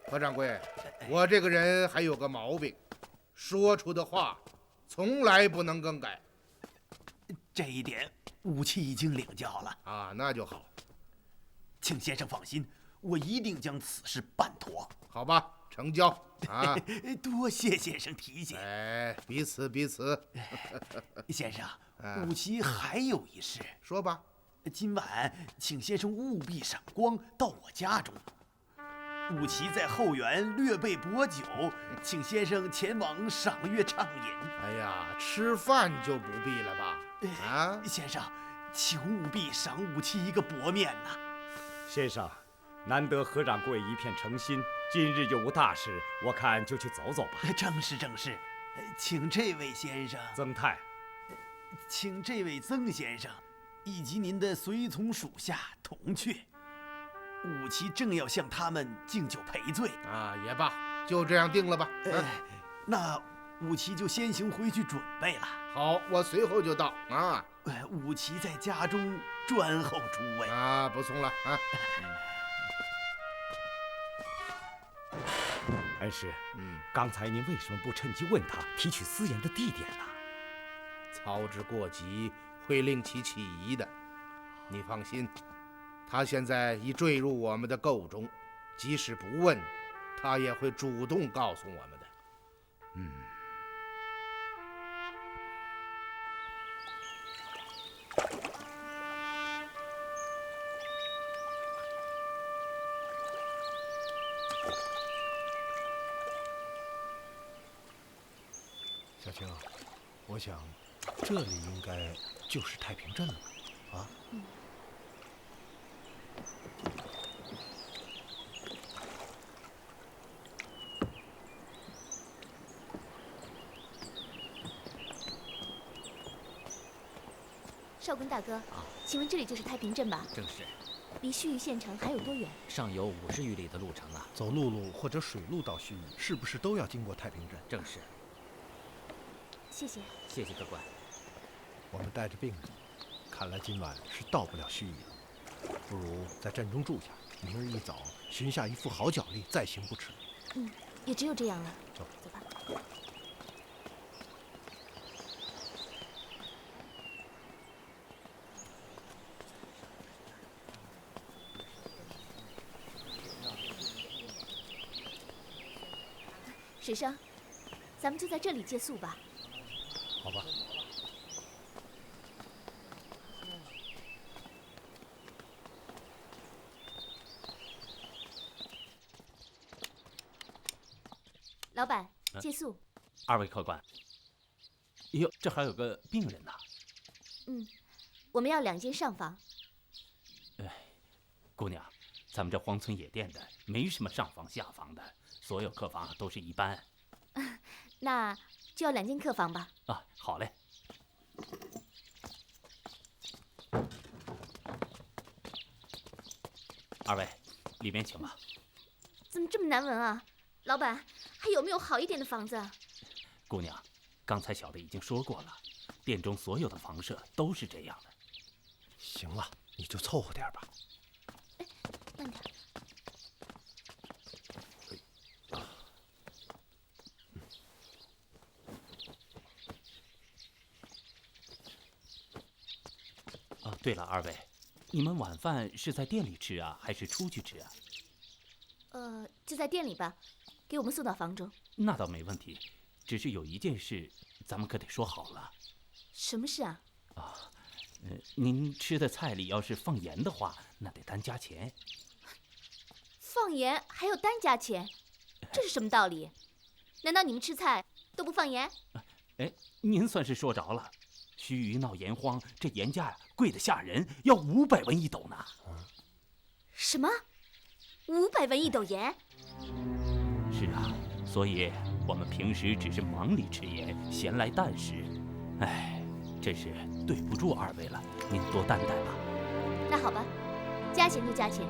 何掌柜，我这个人还有个毛病，说出的话从来不能更改。这一点武奇已经领教了啊，那就好。请先生放心，我一定将此事办妥。好吧，成交啊！多谢先生提醒。哎，彼此彼此。先生，武奇还有一事，说吧。今晚请先生务必赏光到我家中。武奇在后园略备薄酒，请先生前往赏月畅饮。哎呀，吃饭就不必了吧？啊，先生，请务必赏武奇一个薄面呐。先生，难得何掌柜一片诚心，今日又无大事，我看就去走走吧。正是正是，请这位先生曾太，请这位曾先生以及您的随从属下同去。武奇正要向他们敬酒赔罪啊，也罢，就这样定了吧。那武奇就先行回去准备了。好，我随后就到啊。武奇在家中专候诸位啊，不送了啊。恩师，刚才您为什么不趁机问他提取私盐的地点呢？操之过急会令其起疑的。你放心。他现在已坠入我们的构中，即使不问，他也会主动告诉我们的。小青，我想这里应该就是太平镇了，啊？少根大哥，请问这里就是太平镇吧？正是。离盱眙县城还有多远？尚有50余里的路程啊。走陆路或者水路到盱眙，是不是都要经过太平镇？正是。谢谢。谢谢客官。我们带着病人，看来今晚是到不了盱眙了。不如在镇中住下，明日一早寻下一副好脚力，再行不迟。也只有这样了。走吧。水生，咱们就在这里借宿吧。好吧。老板，借宿。2位客官。哟，这还有个病人呢。我们要2间上房。姑娘，咱们这荒村野店的没什么上房下房的，所有客房都是一般。那就要2间客房吧。啊，好嘞。2位，里面请吧。怎么这么难闻啊？老板，还有没有好一点的房子？姑娘，刚才小的已经说过了，店中所有的房舍都是这样的。行了，你就凑合点吧。慢点。对了，二位，你们晚饭是在店里吃啊，还是出去吃啊？就在店里吧，给我们送到房中。那倒没问题，只是有一件事，咱们可得说好了。什么事啊？您吃的菜里要是放盐的话，那得单加钱。放盐还要单加钱，这是什么道理？难道你们吃菜都不放盐？哎，您算是说着了。须臾闹盐荒，这盐价呀贵得吓人，要500文一斗呢。什么？500文一斗盐？是啊，所以我们平时只是忙里吃盐，闲来淡食。哎，真是对不住二位了，您多担待吧。那好吧，加钱就加钱。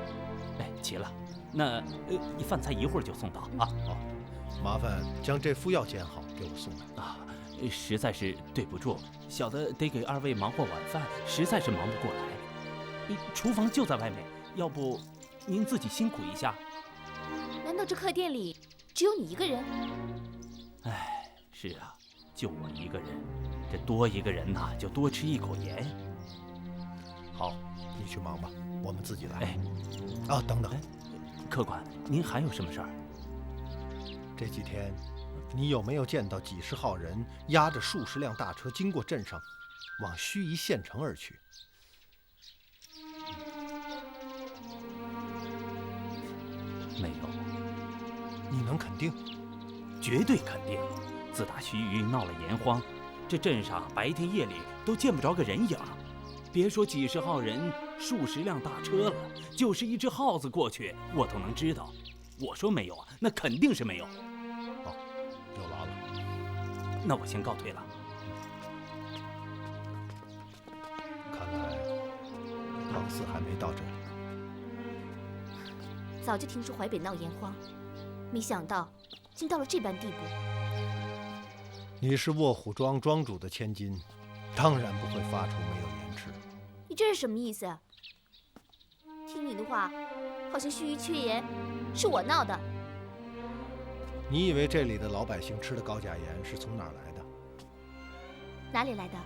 哎，齐了，那饭菜一会儿就送到啊。好，麻烦将这副药煎好，给我送来啊。实在是对不住，小的得给二位忙活晚饭，实在是忙不过来。厨房就在外面，要不您自己辛苦一下？难道这客店里只有你一个人？哎，是啊，就我一个人，这多一个人呐，就多吃一口盐。好，你去忙吧，我们自己来。哎，等等，客官，您还有什么事儿？这几天，你有没有见到几十号人押着数十辆大车经过镇上，往盱眙县城而去？没有。你能肯定？绝对肯定。自打盱眙闹了盐荒，这镇上白天夜里都见不着个人影。别说几十号人、数十辆大车了，就是一只耗子过去，我都能知道。我说没有啊，那肯定是没有。好，有劳了。那我先告退了。看来唐四还没到这里。早就听说淮北闹盐荒，没想到竟到了这般地步。你是卧虎庄庄主的千金，当然不会发愁没有盐吃。你这是什么意思？听你的话，好像盱眙缺盐是我闹的。你以为这里的老百姓吃的高价盐是从哪儿来的？哪里来的？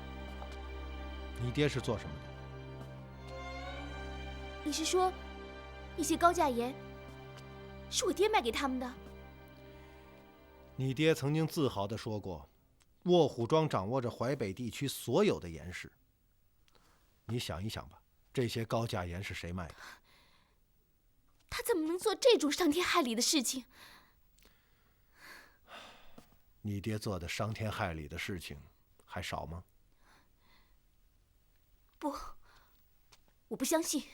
你爹是做什么的？你是说，那些高价盐是我爹卖给他们的？你爹曾经自豪地说过，卧虎庄掌握着淮北地区所有的盐市。你想一想吧，这些高价盐是谁卖的？他怎么能做这种伤天害理的事情？你爹做的伤天害理的事情还少吗？不，我不相信，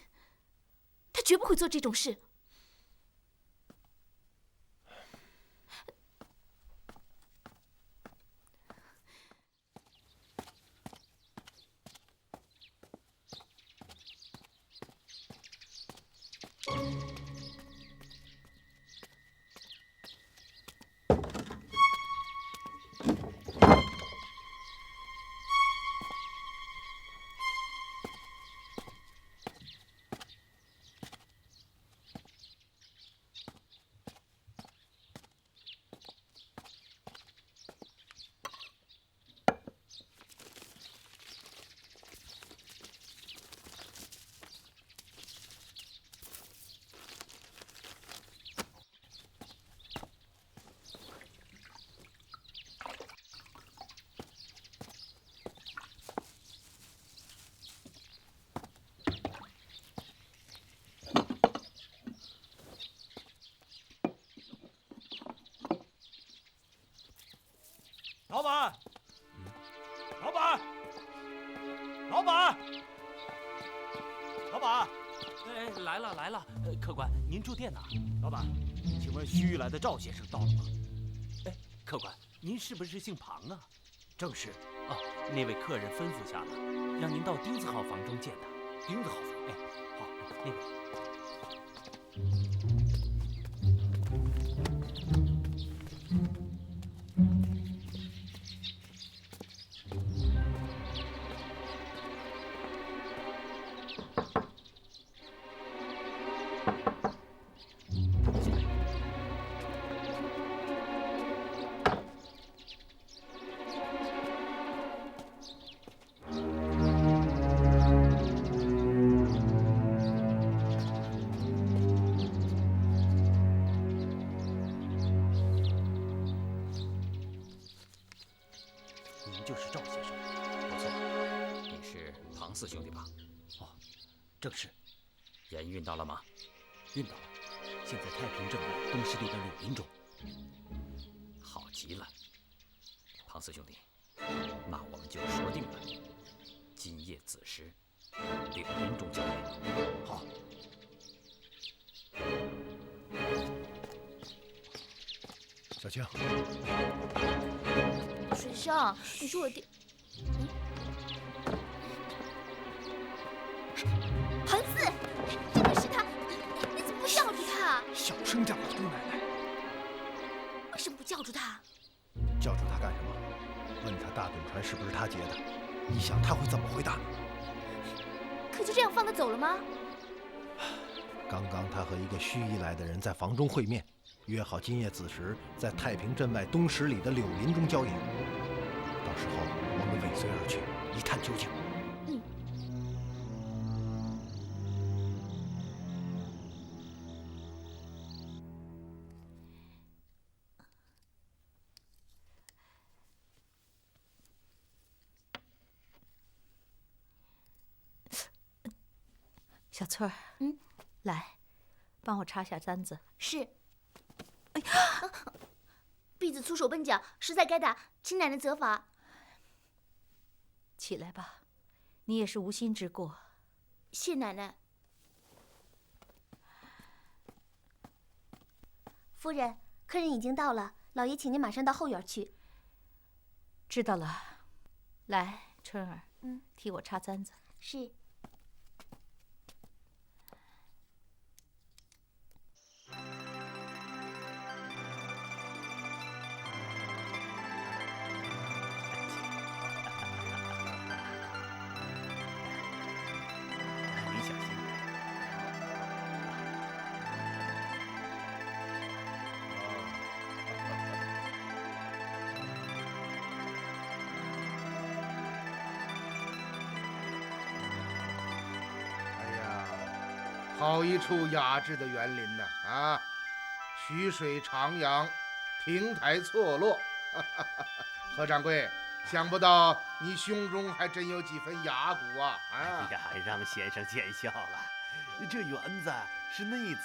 他绝不会做这种事。老板，老板，老板，老板！哎，来了来了，客官，您住店哪？老板，请问盱眙来的赵先生到了吗？哎，客官，您是不是姓庞啊？正是。哦，那位客人吩咐下了，让您到丁字号房中见他。丁字号房？哎，好，那位。就是赵先生。不错，你是庞四兄弟吧？哦，正是。盐运到了吗？运到了，现在太平镇外东十里的柳林中。好极了，庞四兄弟，那我们就说定了，今夜子时，柳林中交易。好。小青，水生，你说我爹，彭四，一定是他，你怎么不叫住他？小声点吧，姑奶奶。为什么不叫住他？叫住他干什么？问他大趸船是不是他劫的？你想他会怎么回答？可就这样放他走了吗？刚刚他和一个虚意来的人在房中会面，约好今夜子时在太平镇外东十里的柳林中交野。到时候我们尾随而去，一探究竟。小翠儿，来，帮我插下簪子。是。哎呀，婢子粗手笨脚，实在该打，请奶奶责罚。起来吧，你也是无心之过。谢奶奶。夫人，客人已经到了，老爷请您马上到后院去。知道了。来，春儿，替我插簪子。是。好一处雅致的园林呐！啊，曲水徜徉，亭台错落。何掌柜，想不到你胸中还真有几分雅骨啊！哎呀，让先生见笑了。这园子是内子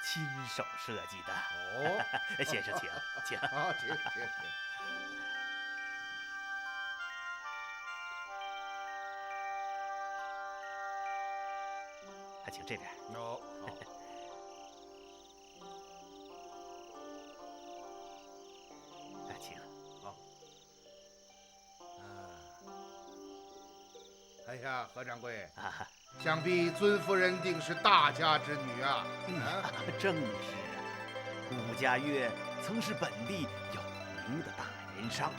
亲手设计的。哦，先生请。好，请。请这边。好。请。好。哎呀，何掌柜，想必尊夫人定是大家之女啊！正是啊，顾家月曾是本地有名的大盐商。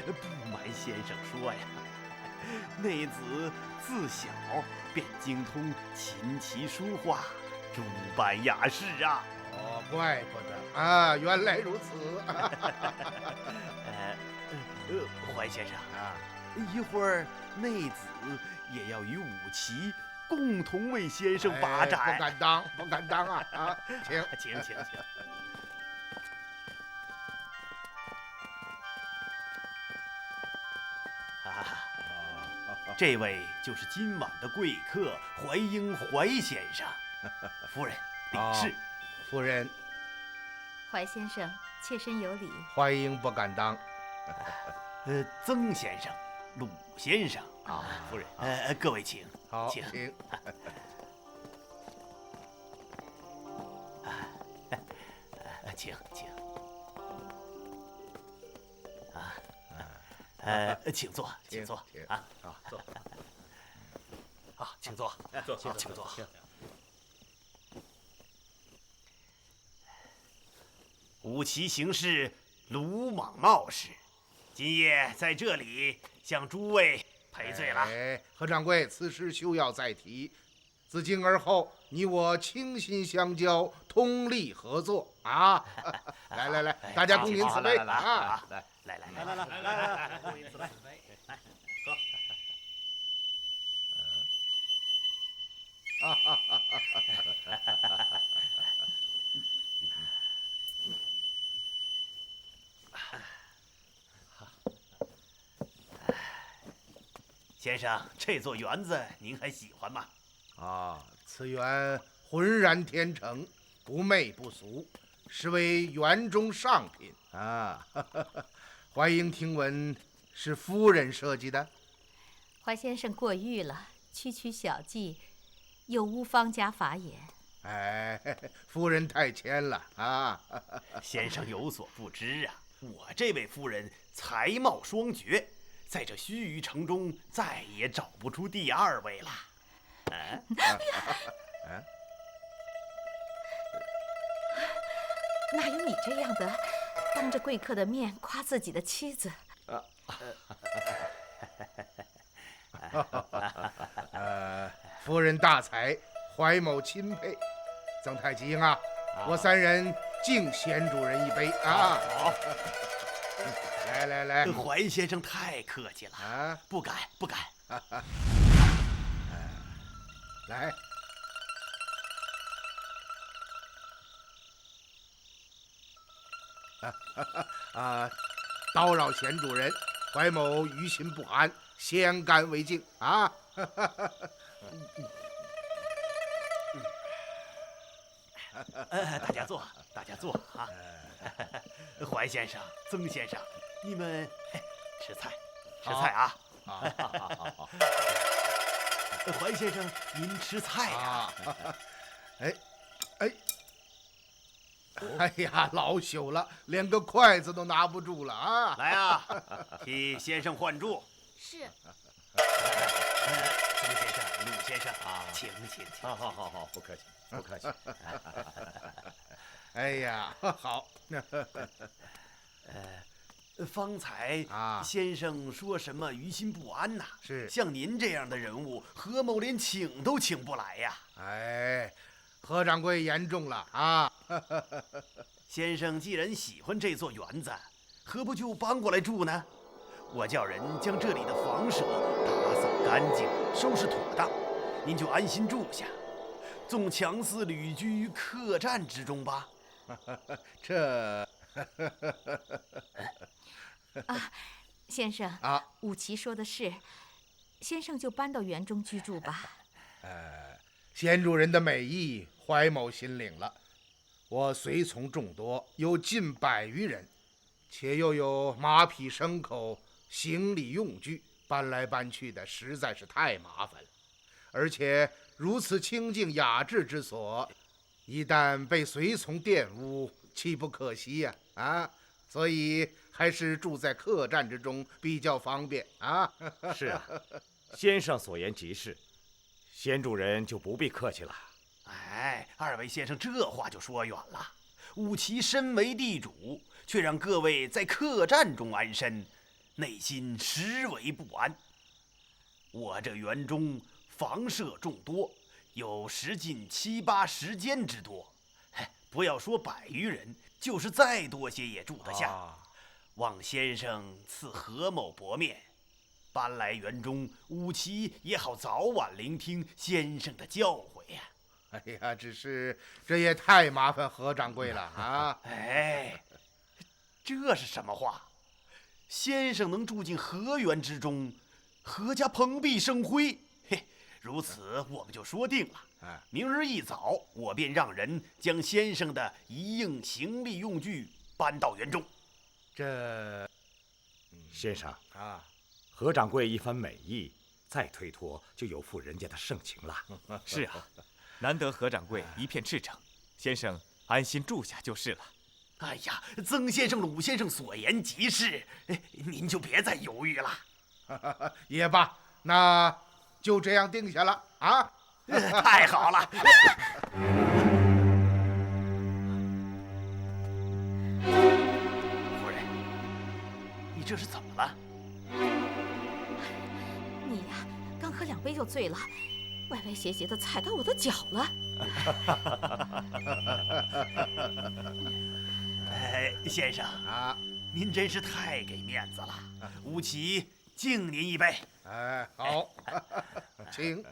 不瞒先生说呀，内子自小便精通琴棋书画诸般雅士啊。哦，怪不得啊，原来如此。怀先生啊，一会儿内子也要与武奇共同为先生把盏。不敢当啊！啊，请。这位就是今晚的贵客怀英怀先生，夫人禀事。夫人，怀先生妾身有礼。怀英不敢当。曾先生、鲁先生啊，夫人，各位请。好，请。请。请坐啊！坐。好，请坐。请坐。武奇行事鲁莽冒失，今夜在这里向诸位赔罪了。何掌柜，此事休要再提。自今而后，你我倾心相交，通力合作啊！来，大家共饮此杯啊！来，共饮此杯，来喝。先生，这座园子您还喜欢吗？啊，此园浑然天成，不媚不俗，实为园中上品啊！怀英听闻是夫人设计的。怀先生过誉了，区区小伎，有无方家法眼？哎，夫人太谦了啊！先生有所不知啊，我这位夫人才貌双绝，在这须臾城中再也找不出第二位了。哪有你这样的，当着贵客的面夸自己的妻子？夫人大才，怀某钦佩。曾太吉英啊，我三人敬贤主人一杯啊！好，来，怀先生太客气了啊！不敢。来，叨扰贤主人，怀某于心不安，先干为敬啊！大家坐啊！怀先生、曾先生，你们吃菜啊！好。怀先生，您吃菜啊！哎呀，老朽了，连个筷子都拿不住了啊！来啊，替先生换住。是。曾先生、鲁先生啊，请。好，不客气。哎呀，好。方才先生说什么于心不安呐？是，像您这样的人物，何某连请都请不来呀。哎，何掌柜言重了啊！先生既然喜欢这座园子，何不就搬过来住呢？我叫人将这里的房舍打扫干净，收拾妥当，您就安心住下，纵强似旅居于客栈之中吧。这先生啊，武奇说的是，先生就搬到园中居住吧。贤主人的美意，怀某心领了。我随从众多，有近100余人，且又有马匹、牲口、行李用具，搬来搬去的实在是太麻烦了。而且如此清静雅致之所，一旦被随从玷污，岂不可惜呀？所以还是住在客栈之中比较方便啊。是啊，先生所言极是，贤主人就不必客气了。哎，二位先生这话就说远了。武奇身为地主，却让各位在客栈中安身，内心实为不安。我这园中房舍众多，有时近7、80间之多。不要说100余人，就是再多些也住得下。望先生赐何某薄面，搬来园中，武奇也好早晚聆听先生的教诲呀。哎呀，只是这也太麻烦何掌柜了啊！哎，这是什么话？先生能住进何园之中，何家蓬荜生辉。嘿，如此我们就说定了。明日一早，我便让人将先生的一应行李用具搬到园中。先生啊，何掌柜一番美意，再推脱就有负人家的盛情了。是啊，难得何掌柜一片赤诚，先生安心住下就是了。哎呀，曾先生、鲁先生所言极是，您就别再犹豫了。也罢，那就这样定下了啊！太好了。夫人，你这是怎么了？你呀，刚喝2杯就醉了，歪歪斜斜的踩到我的脚了。先生啊，您真是太给面子了。武奇敬您一杯。好，请。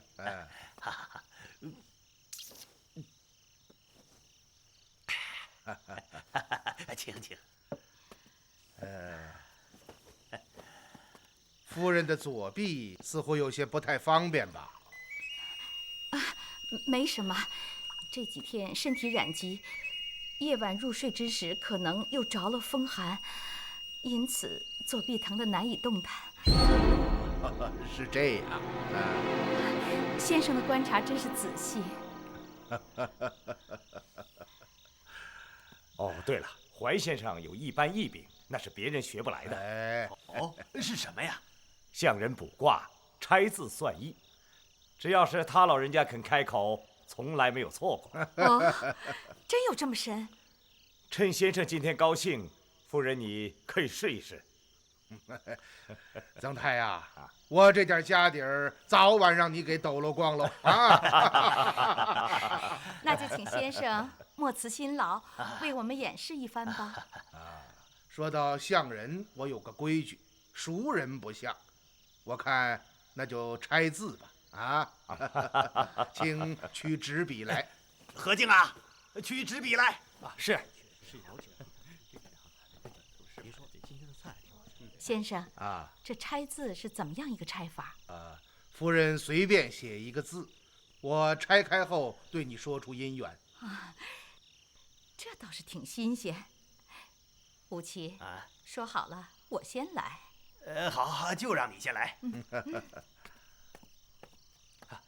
请。夫人的左臂似乎有些不太方便吧？没什么，这几天身体染疾，夜晚入睡之时可能又着了风寒，因此左臂疼得难以动弹。是这样。先生的观察真是仔细。哦，对了，怀先生有一般异禀，那是别人学不来的。哦，是什么呀？向人卜卦，拆字算易，只要是他老人家肯开口，从来没有错过。哦，真有这么神？趁先生今天高兴，夫人你可以试一试。曾太呀，我这点家底儿早晚让你给抖搂光喽啊！那就请先生莫辞辛劳，为我们演示一番吧。说到相人，我有个规矩，熟人不相。我看那就拆字吧。请取纸笔来。何静啊，取纸笔来。是。先生啊，这拆字是怎么样一个拆法？夫人随便写一个字，我拆开后对你说出姻缘。这倒是挺新鲜。吴奇，说好了，我先来。好，就让你先来。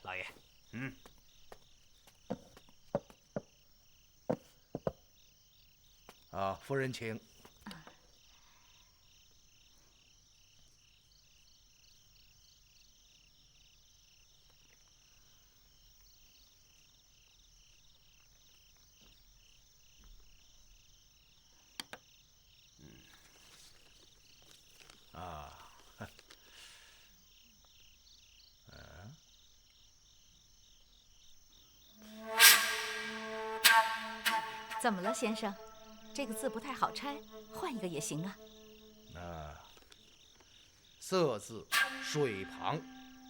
老爷，夫人请。怎么了，先生？这个字不太好拆，换一个也行啊。色字，水旁，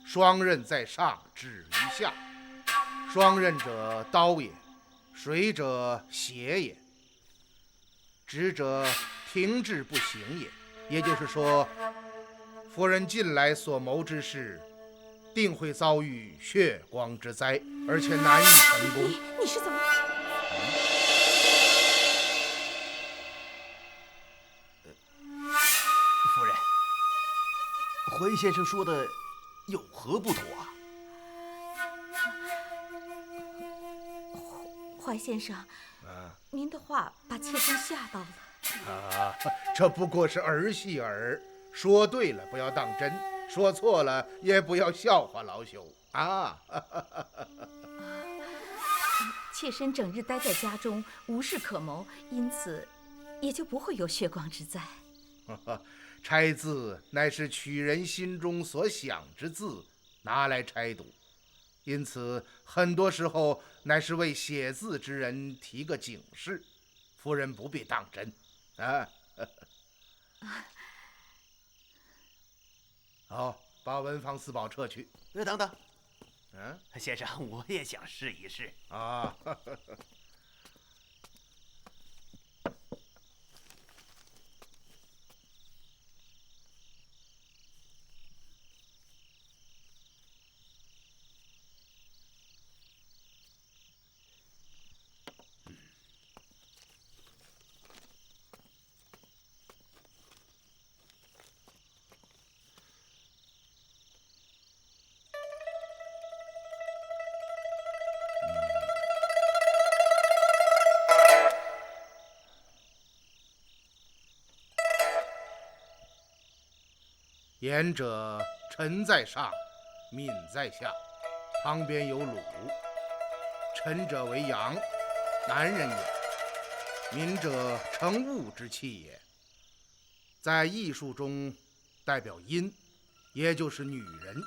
双刃在上，止于下。双刃者，刀也；水者，血也。直者，停滞不行也。也就是说，夫人近来所谋之事，定会遭遇血光之灾，而且难以成功。你是怎么？夫人，怀先生说的有何不妥啊？怀先生，您的话把妾身吓到了。这不过是儿戏儿，说对了不要当真，说错了也不要笑话老朽啊。妾身整日待在家中，无事可谋，因此也就不会有血光之灾。拆字乃是取人心中所想之字，拿来拆读，因此很多时候乃是为写字之人提个警示，夫人不必当真啊。好，把文房四宝撤去。等等，先生，我也想试一试啊。言者，臣在上，敏在下，旁边有鲁。臣者为阳，男人也；敏者，成物之气也。在艺术中，代表阴，也就是女人。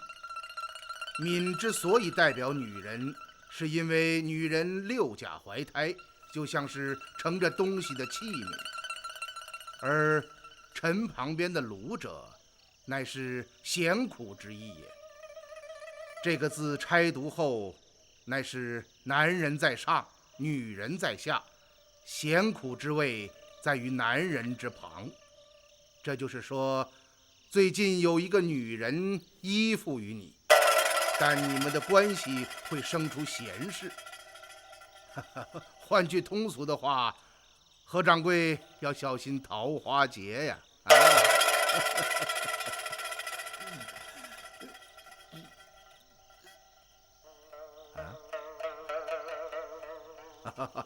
敏之所以代表女人，是因为女人六甲怀胎，就像是盛着东西的器皿，而臣旁边的鲁者，乃是咸苦之意也。这个字拆读后，乃是男人在上，女人在下，咸苦之味在于男人之旁。这就是说，最近有一个女人依附于你，但你们的关系会生出嫌隙。换句通俗的话，何掌柜要小心桃花劫呀！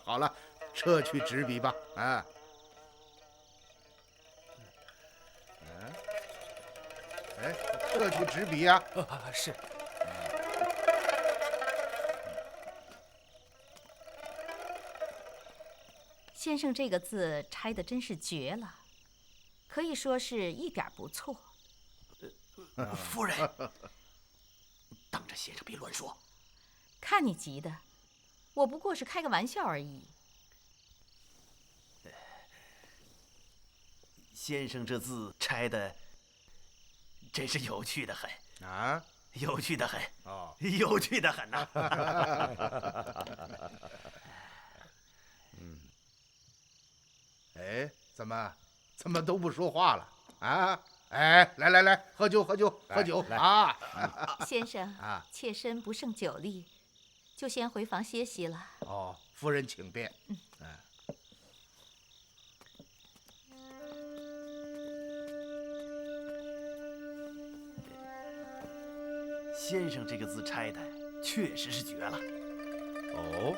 好了，撤去纸笔吧。撤去纸笔呀！是。先生这个字拆得真是绝了，可以说是一点不错。夫人，当着先生别乱说。看你急的，我不过是开个玩笑而已。先生这字拆的真是有趣的很啊，有趣的很哦，有趣的很呐。哎，怎么都不说话了啊？哎，来，喝酒啊！先生妾身不胜酒力，就先回房歇息了。哦，夫人请便。先生这个字拆的确实是绝了。哦，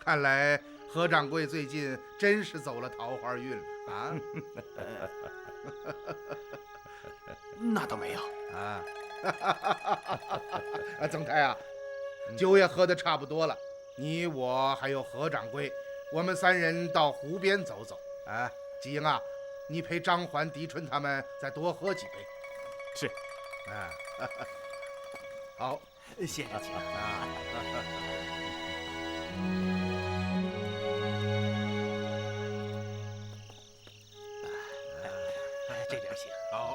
看来何掌柜最近真是走了桃花运了啊！那倒没有啊。曾太啊，酒也喝得差不多了，你我还有何掌柜，我们三人到湖边走走。哎，吉英啊，你陪张环、狄春他们再多喝几杯。是。好，先生请。这边请。好，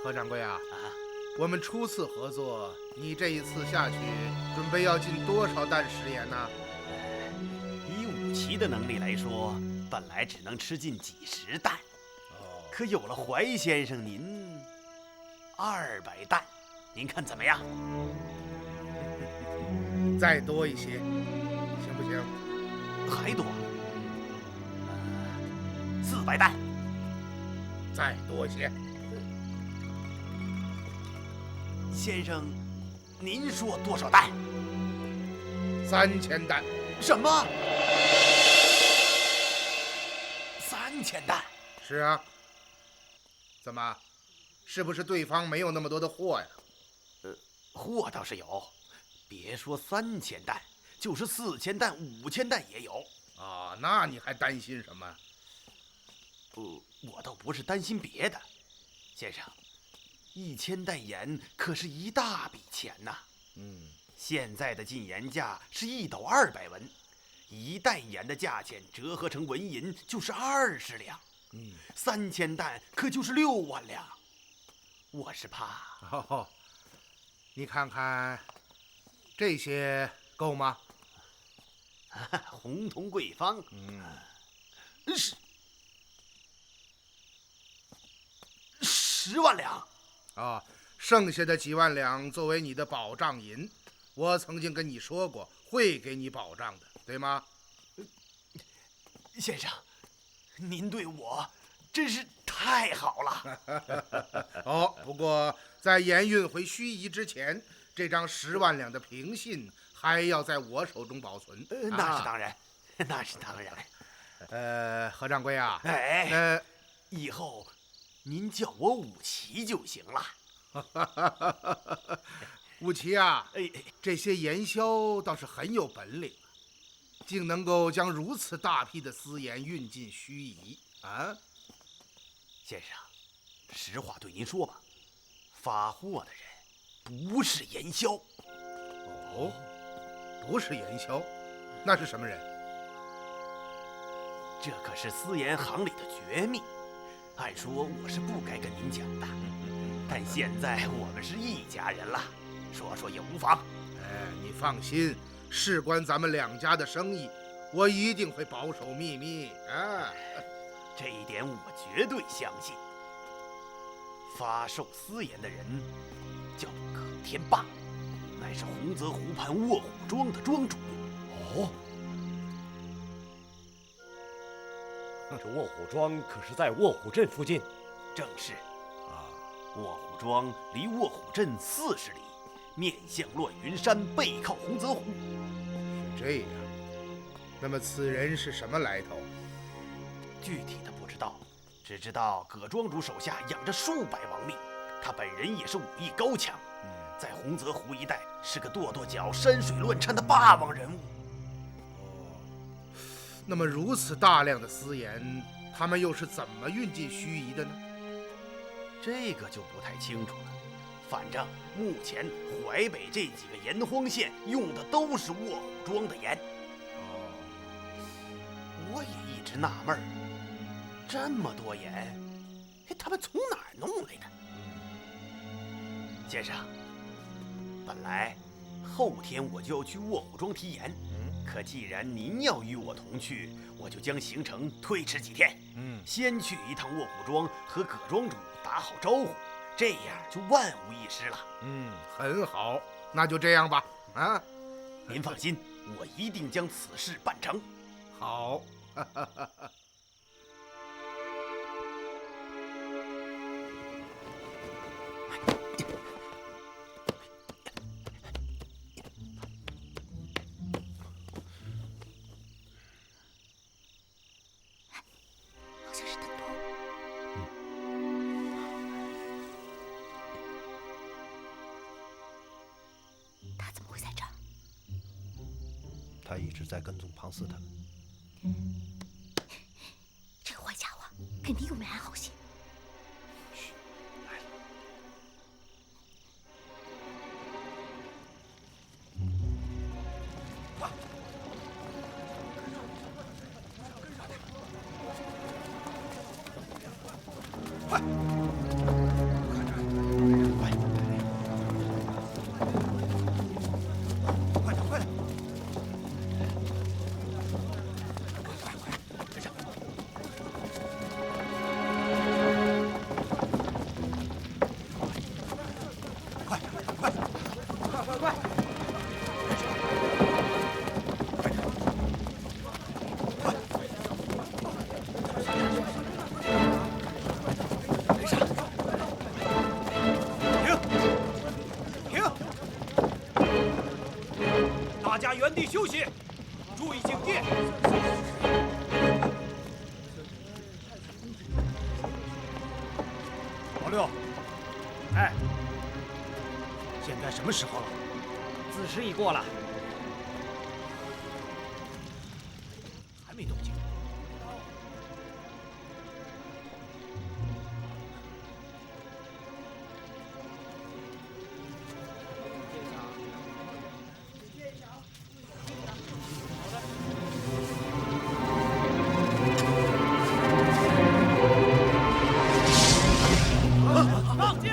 何掌柜啊，我们初次合作，你这一次下去准备要进多少担食盐呢？以武奇的能力来说，本来只能吃进几十担，可有了怀先生您200担，您看怎么样？再多一些，行不行？还多？400担。再多些。先生，您说多少担？3000担。什么？3000担？是啊。怎么？是不是对方没有那么多的货呀？货倒是有，别说3000担，就是4000担、5000担也有。啊，那你还担心什么？我倒不是担心别的，先生，1000担盐可是一大笔钱呐。现在的进盐价是1斗200文，1担盐的价钱折合成文银就是20两，3000担可就是6万两。我是怕。你看看，这些够吗？红铜贵方，是10万两。啊，剩下的几万两作为你的保障银，我曾经跟你说过会给你保障的，对吗？先生，您对我真是太好了。不过在盐运回盱眙之前，这张10万两的凭信还要在我手中保存。那是当然，那是当然。何掌柜啊，以后您叫我武奇就行了。武奇啊，这些盐枭倒是很有本领，竟能够将如此大批的私盐运进盱眙啊！先生，实话对您说吧，发货的人不是盐枭。不是盐枭，那是什么人？这可是私盐行里的绝密，按说我是不该跟您讲的，但现在我们是一家人了，说也无妨。你放心，事关咱们2家的生意，我一定会保守秘密啊。这一点我绝对相信。发售私盐的人叫葛天霸，乃是洪泽湖畔卧虎庄的庄主。哦，这卧虎庄可是在卧虎镇附近？正是。卧虎庄离卧虎镇40里，面向乱云山，背靠洪泽湖。是这样。那么此人是什么来头？具体的不知道，只知道葛庄主手下养着数百亡命，他本人也是武艺高强，在洪泽湖一带是个跺跺脚、山水乱颤的霸王人物。那么如此大量的私盐，他们又是怎么运进盱眙的呢？这个就不太清楚了。反正目前淮北这几个盐荒县用的都是卧虎庄的盐。我也一直纳闷儿，这么多盐，他们从哪儿弄来的？先生，本来后天我就要去卧虎庄提盐，可既然您要与我同去，我就将行程推迟几天。先去一趟卧虎庄和葛庄主打好招呼，这样就万无一失了。很好，那就这样吧。啊，您放心，我一定将此事办成。好。好像是灯头。他怎么会在这儿？他一直在跟踪庞四他们。这个坏家伙肯定有没安好心。嘘，来了。快！大家原地休息，注意警戒。老六，哎，现在什么时候了？子时已过了，还没动静。上街！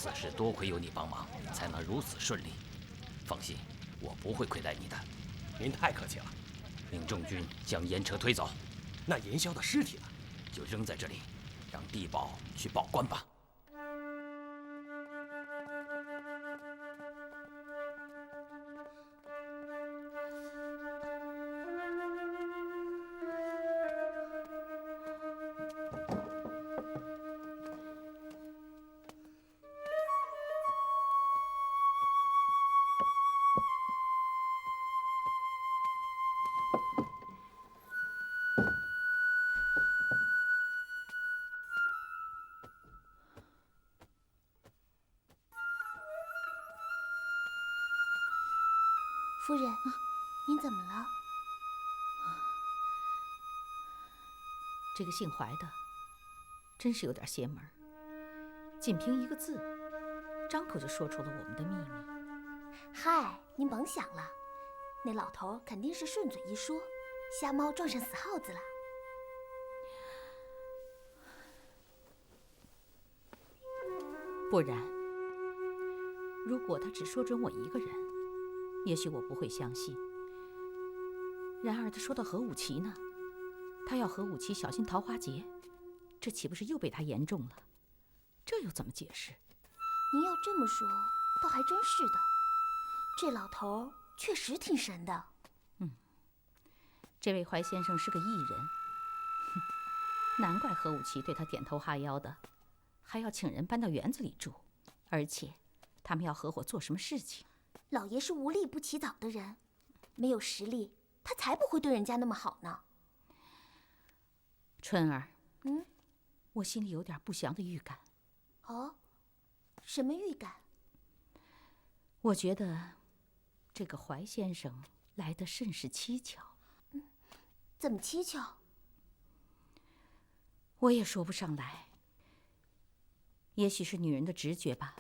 此事多亏有你帮忙，才能如此顺利。放心，我不会亏待你的。您太客气了。令众军将盐车推走。那严萧的尸体呢？就扔在这里，让地保去报官吧。夫人，您怎么了？这个姓怀的，真是有点邪门。仅凭一个字，张口就说出了我们的秘密。嗨，您甭想了，那老头肯定是顺嘴一说，瞎猫撞上死耗子了。不然，如果他只说准我一个人，也许我不会相信。然而他说到何武奇呢？他要何武奇小心桃花劫，这岂不是又被他言中了？这又怎么解释？您要这么说，倒还真是的。这老头确实挺神的。这位怀先生是个异人，难怪何武奇对他点头哈腰的，还要请人搬到园子里住，而且他们要合伙做什么事情。老爷是无利不起早的人，没有实力，他才不会对人家那么好呢。春儿，我心里有点不祥的预感。哦，什么预感？我觉得这个怀先生来得甚是蹊跷。怎么蹊跷？我也说不上来，也许是女人的直觉吧。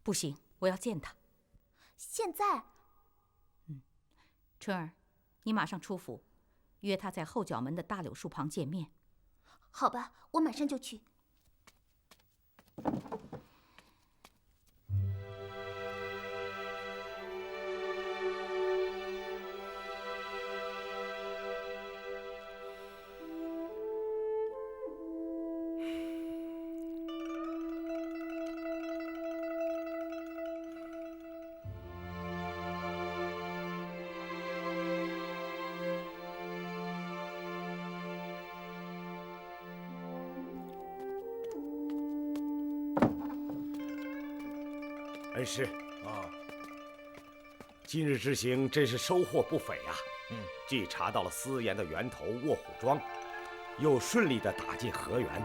不行，我要见他。现在？春儿，你马上出府，约他在后角门的大柳树旁见面。好吧，我马上就去。恩师今日之行真是收获不菲啊！既查到了私盐的源头卧虎庄，又顺利地打进河源。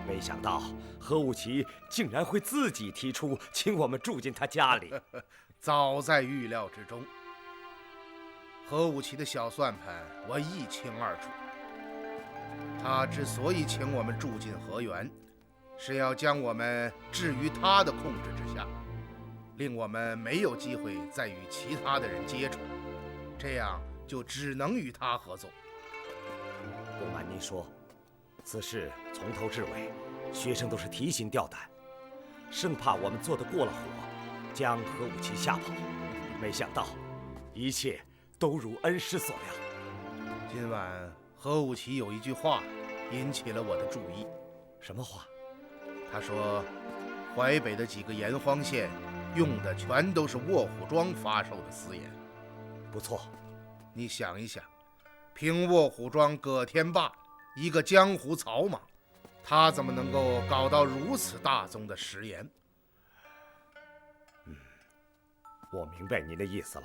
没想到何武奇竟然会自己提出请我们住进他家里，早在预料之中。何武奇的小算盘我一清二楚。他之所以请我们住进河源，是要将我们置于他的控制之下，令我们没有机会再与其他的人接触，这样就只能与他合作。不瞒您说，此事从头至尾，学生都是提心吊胆，生怕我们做得过了火，将何武奇吓跑。没想到，一切都如恩师所料。今晚何武奇有一句话引起了我的注意。什么话？他说，淮北的几个盐荒县用的全都是卧虎庄发售的私盐。不错，你想一想，凭卧虎庄葛天霸一个江湖草莽，他怎么能够搞到如此大宗的食盐？我明白您的意思了。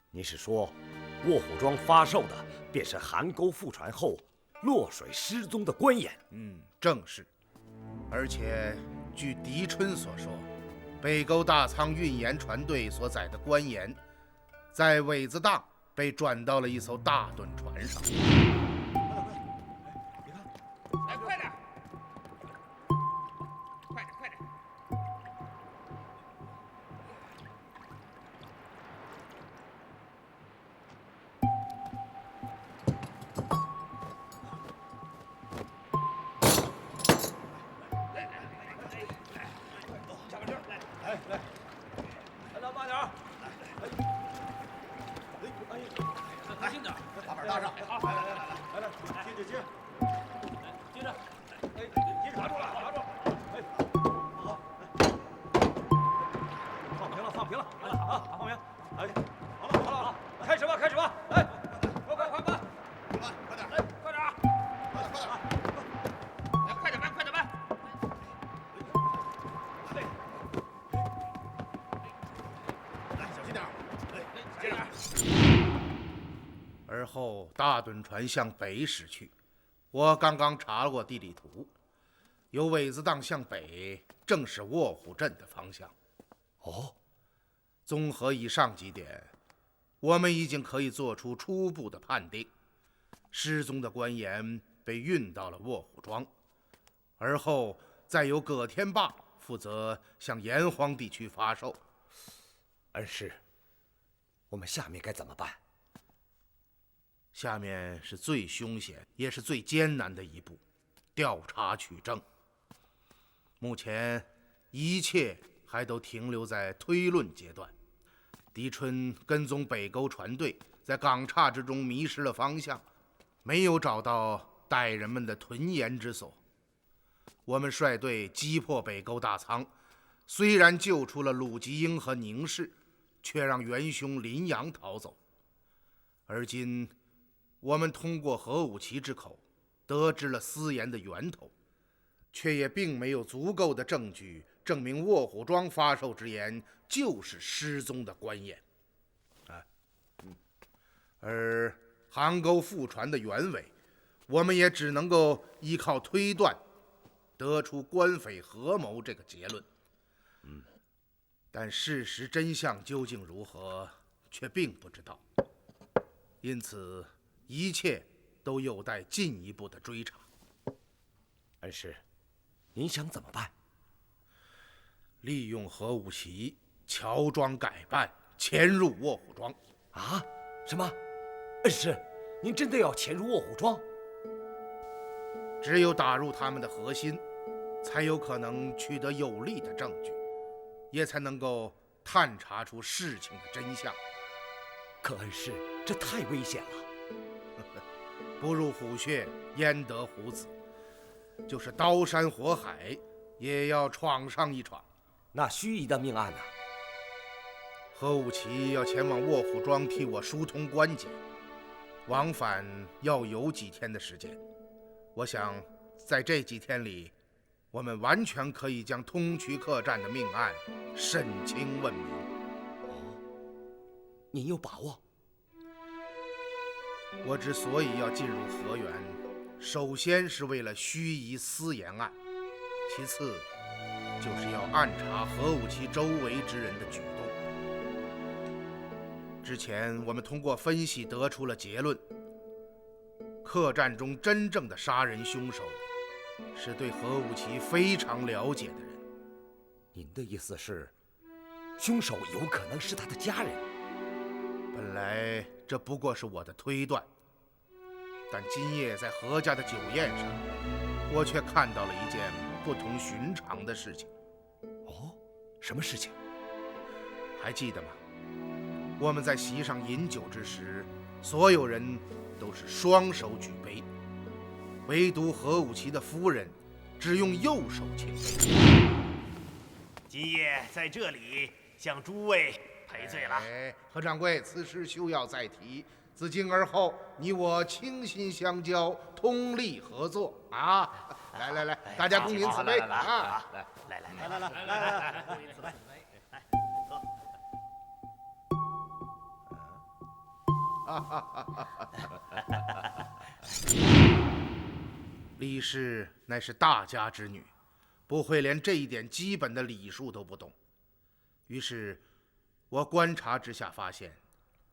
您是说，卧虎庄发售的便是邗沟覆船后落水失踪的官盐？正是。而且据狄春所说，北沟大仓运盐船队所载的官盐，在苇子荡被转到了一艘大趸船上。来，快点！快点，快点！来，慢点儿。小心点，把板搭上。好，来，接，接着，你卡住了，卡住。好，放平了，好了啊，放平。好了，开始吧，来，快，快点，快点搬。来，小心点，接着。而后大趸船向北驶去，我刚刚查过地理图，由苇子荡向北，正是卧虎镇的方向。哦，综合以上几点，我们已经可以做出初步的判定：失踪的官盐被运到了卧虎庄，而后再由葛天霸负责向炎黄地区发售。恩师，我们下面该怎么办？下面是最凶险也是最艰难的一步，调查取证。目前一切还都停留在推论阶段。狄春跟踪北沟船队，在港岔之中迷失了方向，没有找到带人们的屯盐之所。我们率队击破北沟大仓，虽然救出了鲁吉英和宁氏，却让元凶林阳逃走。而今我们通过何武奇之口得知了私盐的源头，却也并没有足够的证据证明卧虎庄发售之盐就是失踪的官盐。而邗沟覆船的原委，我们也只能够依靠推断，得出官匪合谋这个结论。但事实真相究竟如何，却并不知道。因此，一切都有待进一步的追查。恩师，您想怎么办？利用何武奇乔装改扮，潜入卧虎庄。啊？什么？恩师，您真的要潜入卧虎庄？只有打入他们的核心，才有可能取得有力的证据，也才能够探查出事情的真相。可恩师，这太危险了。不入虎穴，焉得虎子？就是刀山火海，也要闯上一闯。那盱眙的命案呢？何武奇要前往卧虎庄替我疏通关节，往返要有几天的时间。我想，在这几天里，我们完全可以将通衢客栈的命案审清问明。您有把握？我之所以要进入河源，首先是为了盱眙私盐案，其次就是要暗查何武奇周围之人的举动。之前我们通过分析得出了结论：客栈中真正的杀人凶手是对何武奇非常了解的人。您的意思是，凶手有可能是他的家人？本来这不过是我的推断，但今夜在何家的酒宴上，我却看到了一件不同寻常的事情。哦，什么事情？还记得吗？我们在席上饮酒之时，所有人都是双手举杯，唯独何武奇的夫人只用右手倾杯。今夜在这里向诸位赔罪了。何掌柜，此事休要再提。自今而后，你我倾心相交，通力合作啊！来，大家共饮此杯啊！来，共饮此杯。李氏乃是大家之女，不会连这一点基本的礼数都不懂。于是，我观察之下发现，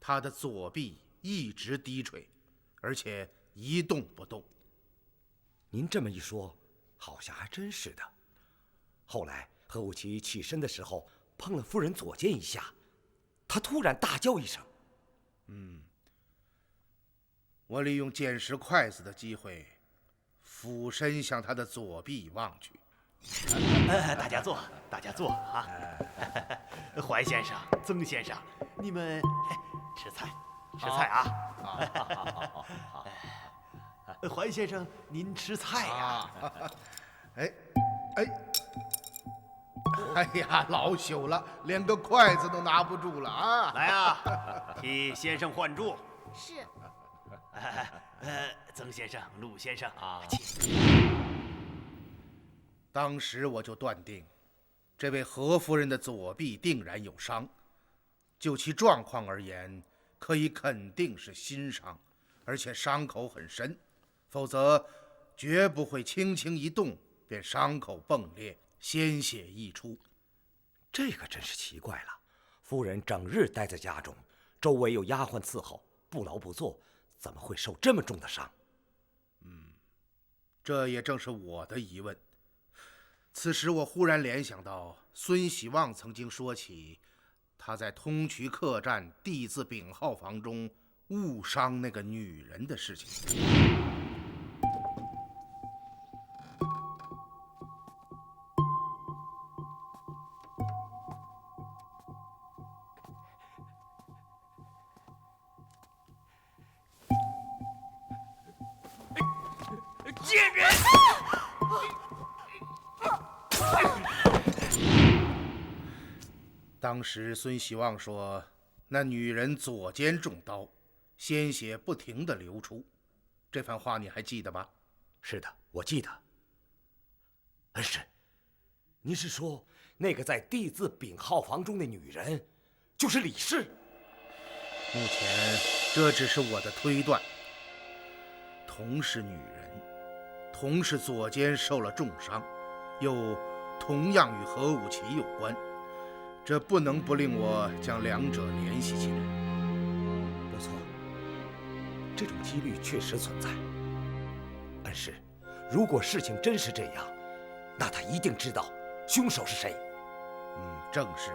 她的左臂一直低垂，而且一动不动。您这么一说，好像还真是的。后来何武奇起身的时候，碰了夫人左肩一下，他突然大叫一声。我利用捡拾筷子的机会，俯身向他的左臂望去。大家坐，大家坐啊！怀先生、曾先生，你们吃菜，吃菜啊！怀先生，您吃菜呀？哎呀，老朽了，连个筷子都拿不住了啊！来啊，替先生换住。是。曾先生、陆先生啊，请。当时我就断定，这位何夫人的左臂定然有伤，就其状况而言，可以肯定是心伤，而且伤口很深，否则绝不会轻轻一动便伤口迸裂，鲜血溢出。这个真是奇怪了，夫人整日待在家中，周围有丫鬟伺候，不劳不作，怎么会受这么重的伤？这也正是我的疑问。此时我忽然联想到孙喜旺曾经说起他在通衢客栈D字丙号房中误伤那个女人的事情。贱人！当时孙喜旺说，那女人左肩中刀，鲜血不停地流出。这番话你还记得吗？是的，我记得。恩师，您是说那个在D字丙号房中的女人，就是李氏？目前这只是我的推断。同是女人，同是左肩受了重伤，又同样与何武奇有关，这不能不令我将两者联系起来。不错，这种几率确实存在。恩师，如果事情真是这样，那他一定知道凶手是谁。正是。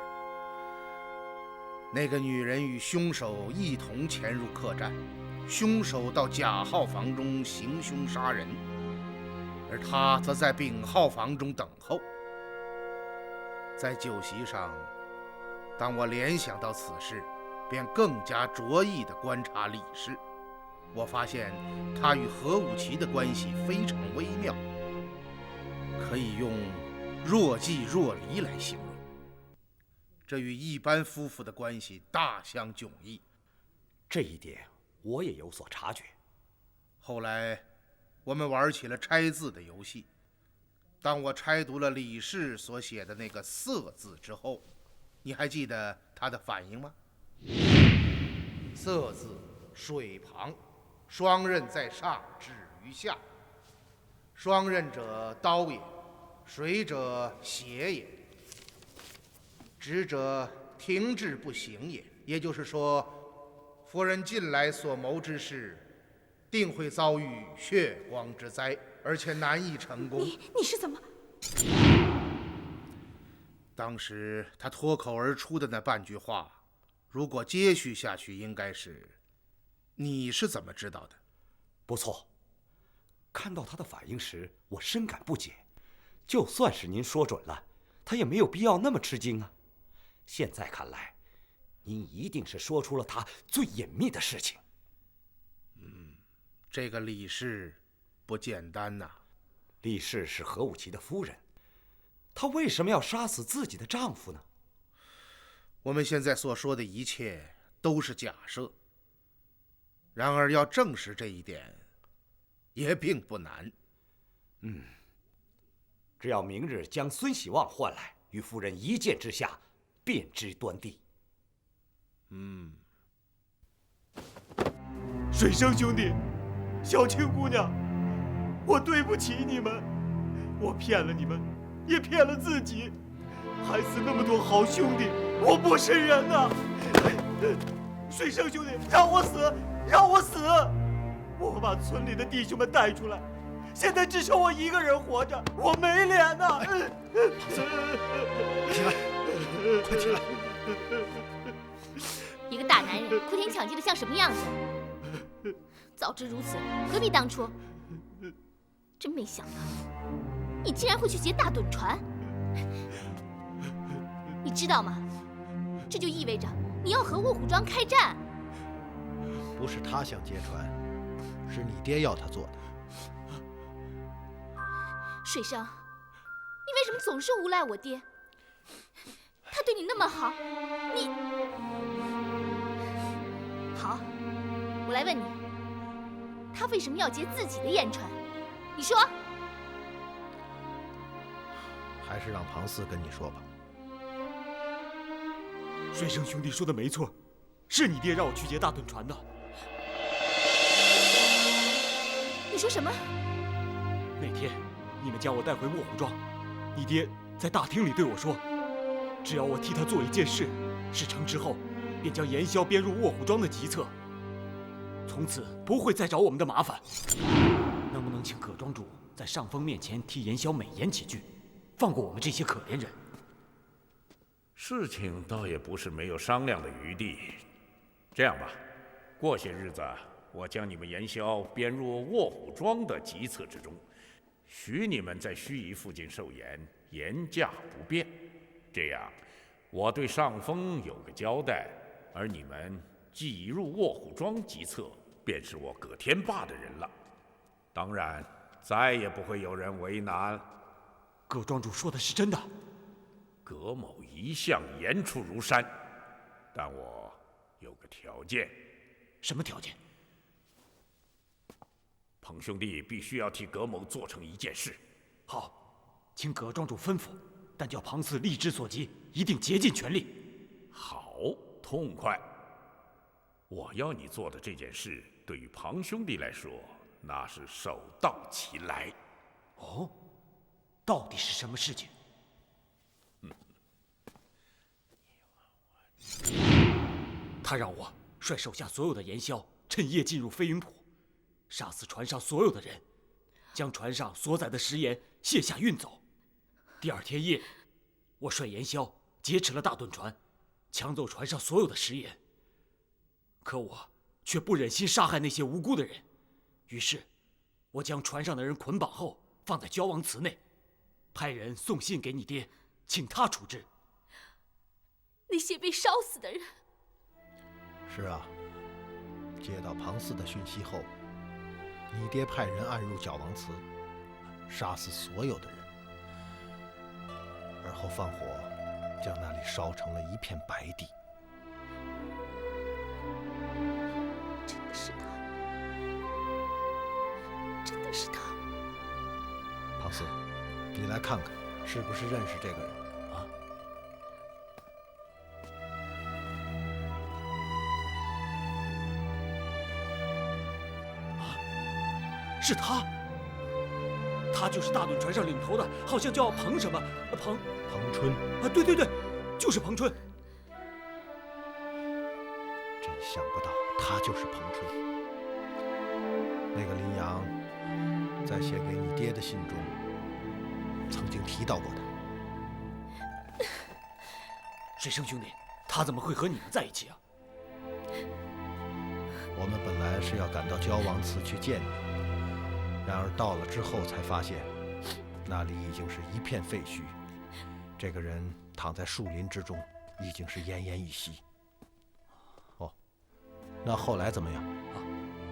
那个女人与凶手一同潜入客栈，凶手到甲号房中行凶杀人，而他则在丙号房中等候。在酒席上，当我联想到此事，便更加着意地观察李氏。我发现他与何武奇的关系非常微妙，可以用若即若离来形容。这与一般夫妇的关系大相迥异。这一点我也有所察觉。后来我们玩起了拆字的游戏，当我拆读了李氏所写的那个色字之后，你还记得他的反应吗？色字水旁，双刃在上，止于下。双刃者刀也，水者血也，直者停滞不行也。也就是说，夫人近来所谋之事，定会遭遇血光之灾，而且难以成功。你是怎么？当时他脱口而出的那半句话，如果接续下去，应该是：你是怎么知道的？不错，看到他的反应时，我深感不解。就算是您说准了，他也没有必要那么吃惊啊。现在看来，您一定是说出了他最隐秘的事情。这个李氏不简单呐。李氏是何武奇的夫人，她为什么要杀死自己的丈夫呢？我们现在所说的一切都是假设，然而要证实这一点也并不难。只要明日将孙喜旺唤来，与夫人一见之下，便知端地。水生兄弟，小青姑娘，我对不起你们，我骗了你们，也骗了自己，害死那么多好兄弟，我不是人呐！水生兄弟，让我死，让我死！我把村里的弟兄们带出来，现在只剩我一个人活着，我没脸呐！起来，快起来！一个大男人哭天抢地的像什么样子？早知如此，何必当初？真没想到。你竟然会去劫大趸船！你知道吗？这就意味着你要和卧虎庄开战。不是他想劫船，是你爹要他做的。水生，你为什么总是诬赖我爹？他对你那么好，你……好，我来问你，他为什么要劫自己的盐船？你说。还是让庞四跟你说吧。水生兄弟说的没错，是你爹让我去劫大趸船的。你说什么？那天你们将我带回卧虎庄，你爹在大厅里对我说，只要我替他做一件事，事成之后，便将盐枭编入卧虎庄的籍册，从此不会再找我们的麻烦。能不能请葛庄主在上峰面前替盐枭美言几句，放过我们这些可怜人？事情倒也不是没有商量的余地。这样吧，过些日子我将你们盐枭编入卧虎庄的籍册之中，许你们在盱眙附近受盐，盐价不变。这样，我对上峰有个交代，而你们既已入卧虎庄籍册，便是我葛天霸的人了。当然，再也不会有人为难。葛庄主说的是真的？葛某一向言出如山，但我有个条件。什么条件？彭兄弟必须要替葛某做成一件事。好，请葛庄主吩咐，但叫庞四力之所及，一定竭尽全力。好，痛快。我要你做的这件事，对于庞兄弟来说，那是手到擒来。哦，到底是什么事情？他让我率手下所有的盐枭，趁夜进入飞云浦，杀死船上所有的人，将船上所载的食盐卸下运走。第二天夜，我率盐枭劫持了大趸船，抢走船上所有的食盐。可我却不忍心杀害那些无辜的人，于是，我将船上的人捆绑后放在交王祠内，派人送信给你爹，请他处置。那些被烧死的人。是啊，接到庞四的讯息后，你爹派人暗入角王祠，杀死所有的人，而后放火将那里烧成了一片白地。真的是他，真的是他。庞四，你来看看，是不是认识这个人？是他，他就是大趸船上领头的，好像叫彭什么彭春啊，对对对，就是彭春。真想不到他就是彭春。那个林阳在写给你爹的信中曾经提到过他。水生兄弟，他怎么会和你们在一起啊？我们本来是要赶到交王祠去见你，然而到了之后才发现，那里已经是一片废墟，这个人躺在树林之中，已经是奄奄一息。哦，那后来怎么样？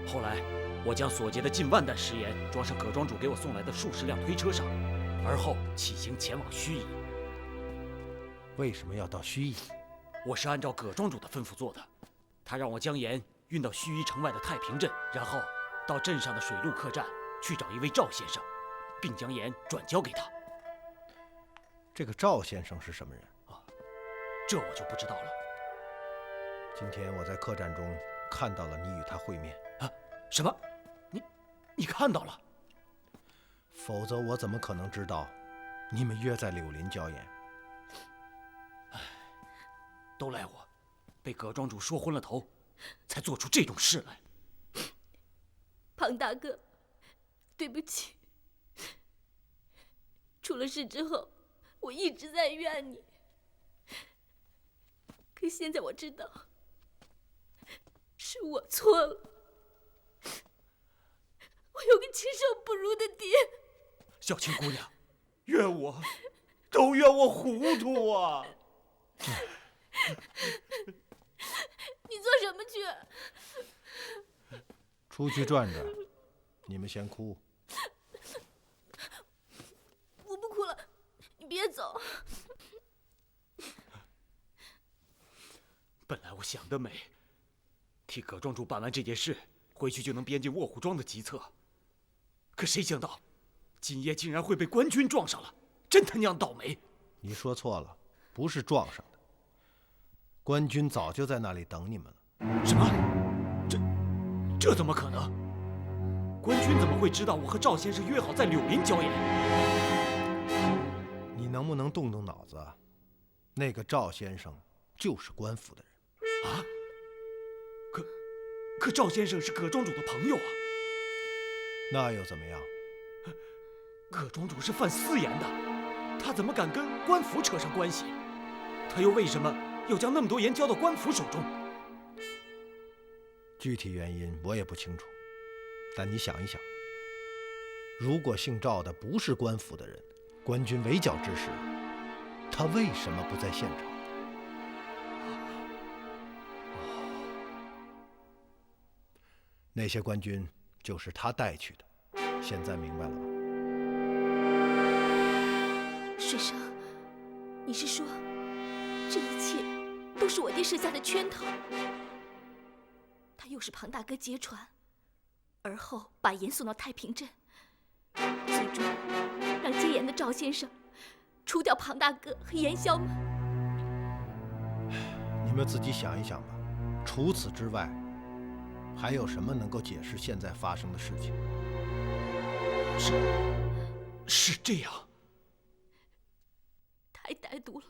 后来我将所劫的近万担食盐装上葛庄主给我送来的数十辆推车上，而后起行前往盱眙。为什么要到盱眙？我是按照葛庄主的吩咐做的，他让我将盐运到盱眙城外的太平镇，然后到镇上的水陆客栈去找一位赵先生，并将盐转交给他。这个赵先生是什么人？这我就不知道了。今天我在客栈中看到了你与他会面。什么？你看到了？否则我怎么可能知道你们约在柳林交盐？都赖我，被葛庄主说昏了头，才做出这种事来。庞大哥，对不起。出了事之后，我一直在怨你。可现在我知道，是我错了。我有个禽兽不如的爹。小青姑娘，都怨我糊涂啊！你做什么去？出去转转，你们先哭。我不哭了，你别走。本来我想得美，替葛庄主办完这件事，回去就能编进卧虎庄的计策。可谁想到，今夜竟然会被官军撞上了，真他娘倒霉！你说错了，不是撞上的，官军早就在那里等你们了。什么？这怎么可能？官军怎么会知道我和赵先生约好在柳林郊演？你能不能动动脑子啊？那个赵先生就是官府的人。啊？可赵先生是葛庄主的朋友啊。那又怎么样？葛庄主是犯私盐的，他怎么敢跟官府扯上关系？他又为什么要将那么多盐交到官府手中？具体原因我也不清楚，但你想一想，如果姓赵的不是官府的人，官军围剿之时，他为什么不在现场？那些官军就是他带去的，现在明白了吧？水生，你是说，这一切都是我爹设下的圈套？他又是庞大哥劫船，而后把盐送到太平镇，最终让接盐的赵先生除掉庞大哥和盐枭们。你们自己想一想吧。除此之外，还有什么能够解释现在发生的事情？是这样。太歹毒了，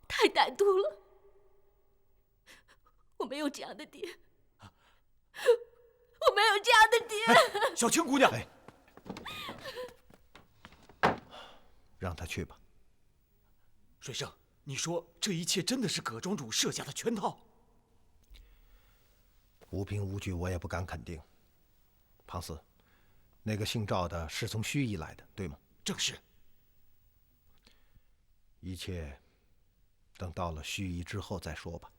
太歹毒了！我没有这样的爹，我没有这样的爹。小青姑娘，让他去吧。水生，你说这一切真的是葛庄主设下的圈套？无凭无据，我也不敢肯定。庞四，那个姓赵的是从盱眙来的，对吗？正是。一切等到了盱眙之后再说吧。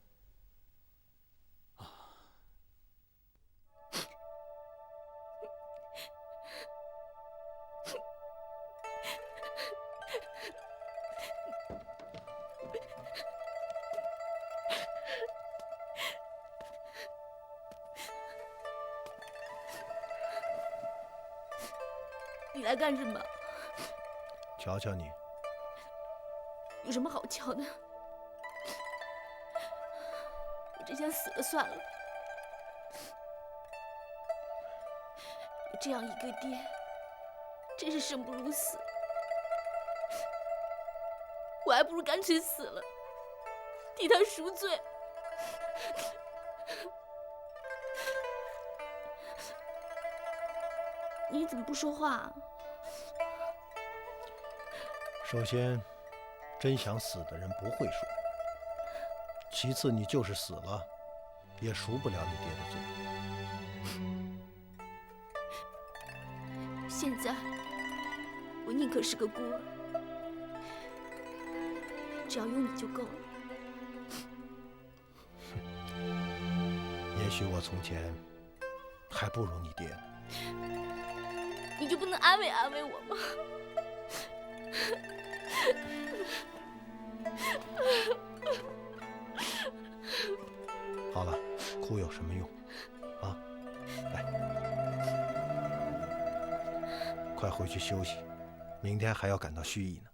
你来干什么？瞧瞧你。有什么好瞧的？我真想死了算了。有这样一个爹，真是生不如死。我还不如干脆死了，替他赎罪。你怎么不说话？首先，真想死的人不会说。其次，你就是死了，也赎不了你爹的罪。现在，我宁可是个孤儿，只要有你就够了。也许我从前还不如你爹呢。你就不能安慰安慰我吗？好了，哭有什么用？啊，来，快回去休息，明天还要赶到盱眙呢。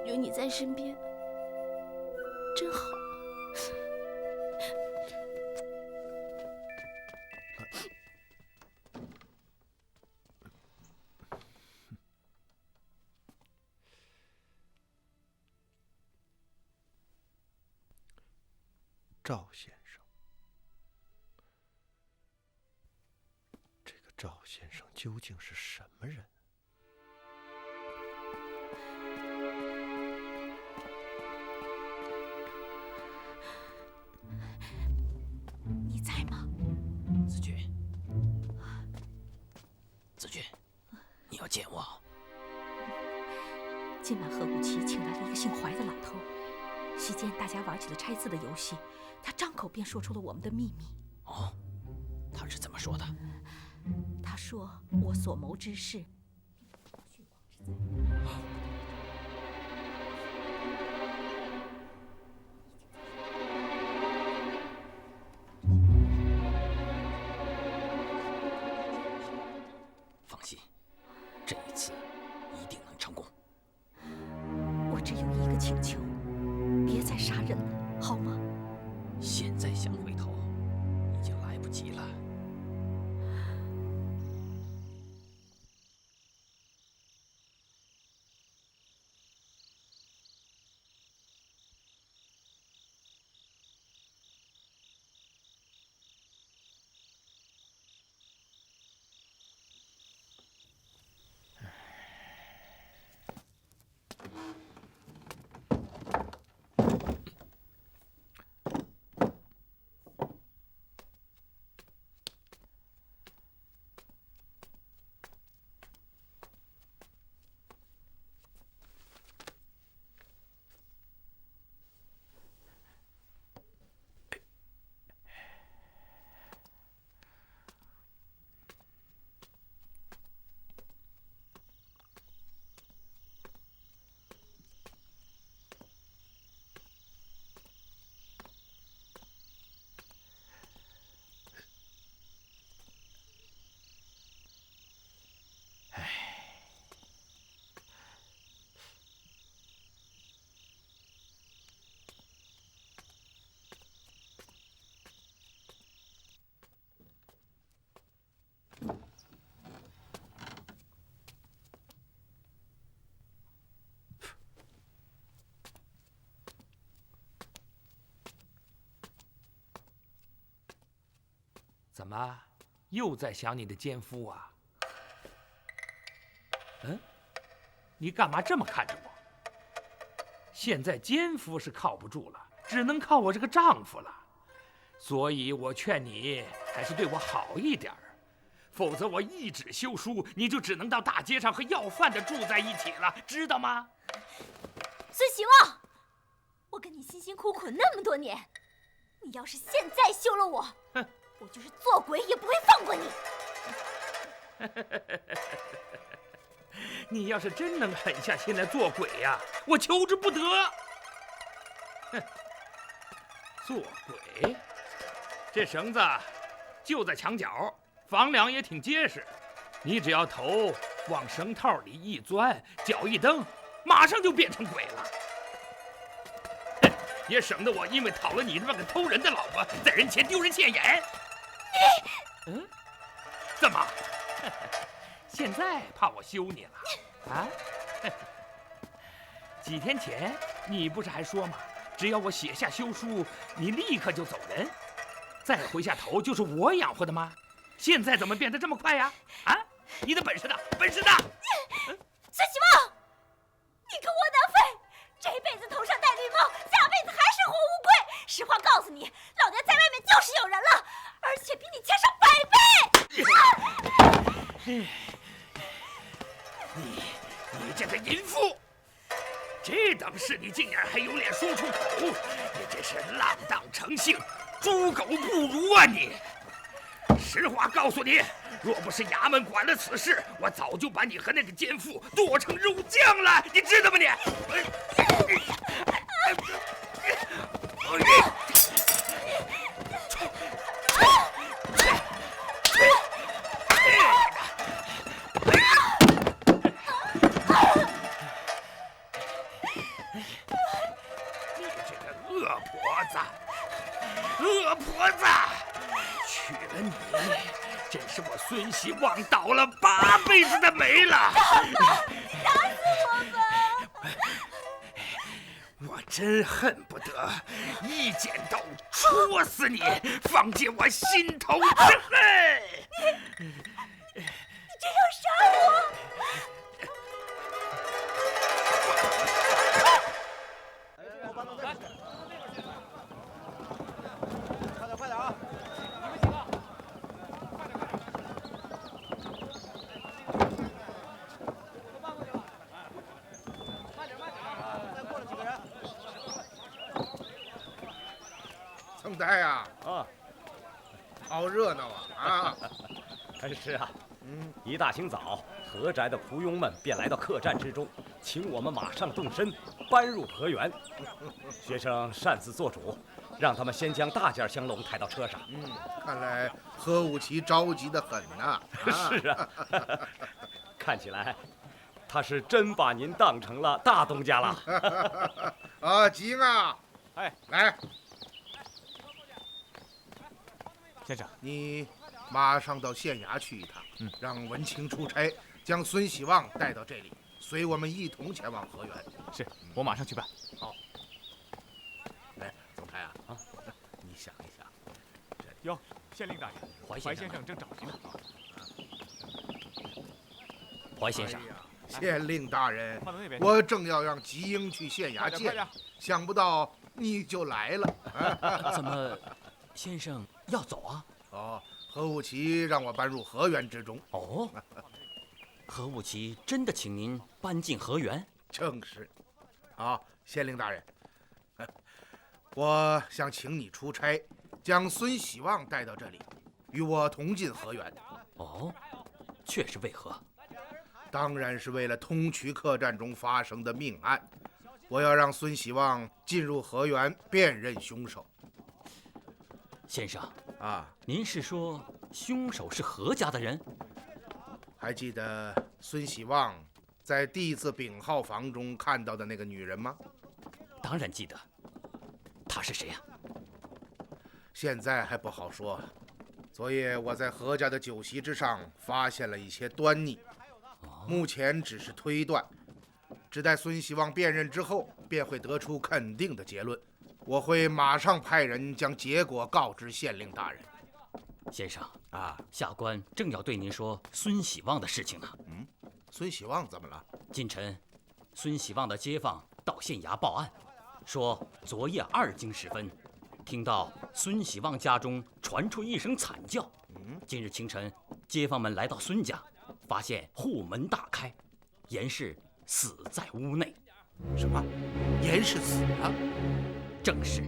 有你在身边，真好。赵先生，这个赵先生究竟是什么人？你在吗？子君，子君，今晚何武奇请来了一个姓怀的老头，席间大家玩起了拆字的游戏，他张口便说出了我们的秘密。哦，他是怎么说的？他说我所谋之事。放心，这一次一定能成功。我只有一个请求，别再杀人了，好吗？现在想回头，已经来不及了。怎么，又在想你的奸夫啊？嗯，你干嘛这么看着我？现在奸夫是靠不住了，只能靠我这个丈夫了。所以我劝你还是对我好一点儿，否则我一纸休书，你就只能到大街上和要饭的住在一起了，知道吗？孙喜旺，我跟你辛辛苦苦那么多年，你要是现在休了我，我就是做鬼也不会放过你。你要是真能狠下心来做鬼呀，我求之不得。哼，做鬼，这绳子就在墙角，房梁也挺结实，你只要头往绳套里一钻，脚一蹬，马上就变成鬼了。哼，也省得我因为讨了你这么个偷人的老婆，在人前丢人现眼。嗯，怎么？现在怕我休你了啊？几天前你不是还说吗？只要我写下休书，你立刻就走人，再回下头就是我养活的吗？现在怎么变得这么快呀？啊，你的本事呢？本事呢？孙喜旺，你跟窝囊废，这辈子头上戴绿帽，下辈子还是活乌龟。实话告诉你，老娘在外面就是有人了，而且比你强上100倍。你这个淫妇，这等事你竟然还有脸说出口，你真是浪荡成性，猪狗不如啊你！实话告诉你，若不是衙门管了此事，我早就把你和那个奸妇剁成肉酱了，你知道吗你？恶婆子，娶了你，真是我孙喜旺倒了8辈子的霉了。打死我吧！我真恨不得一剪刀戳死你，放解我心头之恨。你真要杀我？快点啊！你们几个，快点！都搬过去了。快点！太呀！好热闹啊！是啊，一大清早，何宅的仆佣们便来到客栈之中，请我们马上动身，搬入河源。学生擅自做主，让他们先将大件香笼抬到车上。看来何武奇着急得很呐。是啊，看起来他是真把您当成了大东家了。急啊！来，先生，你马上到县衙去一趟，让文清出差，将孙喜旺带到这里，随我们一同前往河源。是，我马上去办。好。来，总裁啊，你想一想。哟，县令大人，怀先生正找您呢。怀先生，县令大人，我正要让吉英去县衙见，想不到你就来了。怎么，先生要走啊？何武奇让我搬入河源之中。何武奇真的请您搬进河源？正是。县令大人，我想请你出差，将孙喜旺带到这里，与我同进河源。却是为何？当然是为了通衢客栈中发生的命案，我要让孙喜旺进入河源辨认凶手。先生您是说凶手是何家的人？还记得孙喜旺在D字丙号房中看到的那个女人吗？当然记得。她是谁呀？现在还不好说。昨夜我在何家的酒席之上发现了一些端倪，目前只是推断，只待孙喜旺辨认之后，便会得出肯定的结论。我会马上派人将结果告知县令大人。先生下官正要对您说孙喜旺的事情呢。孙喜旺怎么了？今晨，孙喜旺的街坊到县衙报案，说昨夜2更时分，听到孙喜旺家中传出一声惨叫。今日清晨，街坊们来到孙家，发现户门大开，严氏死在屋内。什么？严氏死了？正是。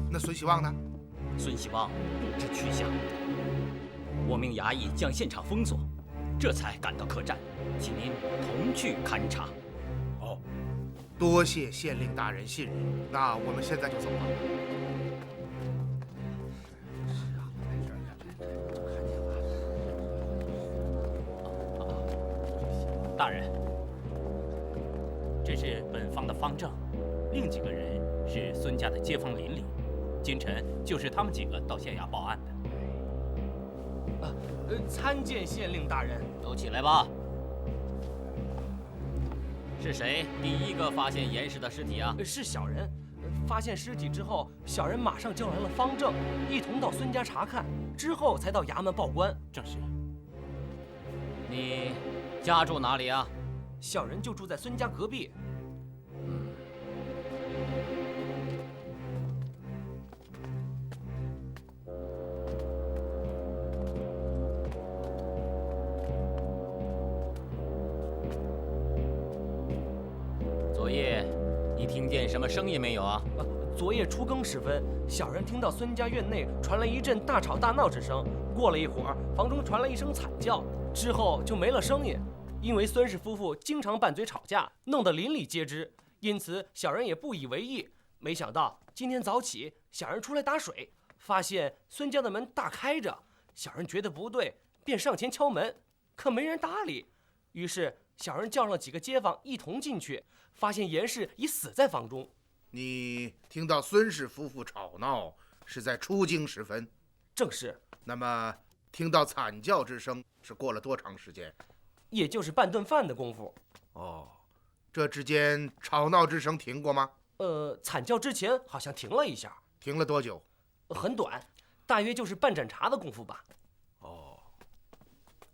那孙喜旺呢？孙喜旺不知去向。我命衙役将现场封锁，这才赶到客栈，请您同去勘察。多谢县令大人信任，那我们现在就走吧。大人，这是本方的方正，另几个人是孙家的街坊邻里，今晨就是他们几个到县衙报案的。参见县令大人。都起来吧。是谁第一个发现严氏的尸体啊？是小人。发现尸体之后，小人马上叫来了方正，一同到孙家查看，之后才到衙门报官。正是。你家住哪里啊？小人就住在孙家隔壁。昨夜你听见什么声音没有啊？昨夜初更时分，小人听到孙家院内传来一阵大吵大闹之声。过了一会儿，房中传来一声惨叫，之后就没了声音。因为孙氏夫妇经常拌嘴吵架，弄得邻里皆知，因此小人也不以为意。没想到今天早起，小人出来打水，发现孙家的门大开着。小人觉得不对，便上前敲门，可没人搭理。于是小人叫上了几个街坊一同进去，发现严氏已死在房中。你听到孙氏夫妇吵闹是在初更时分？正是。那么听到惨叫之声是过了多长时间？也就是半顿饭的功夫。这之间吵闹之声停过吗？惨叫之前好像停了一下。停了多久？很短，大约就是半盏茶的功夫吧。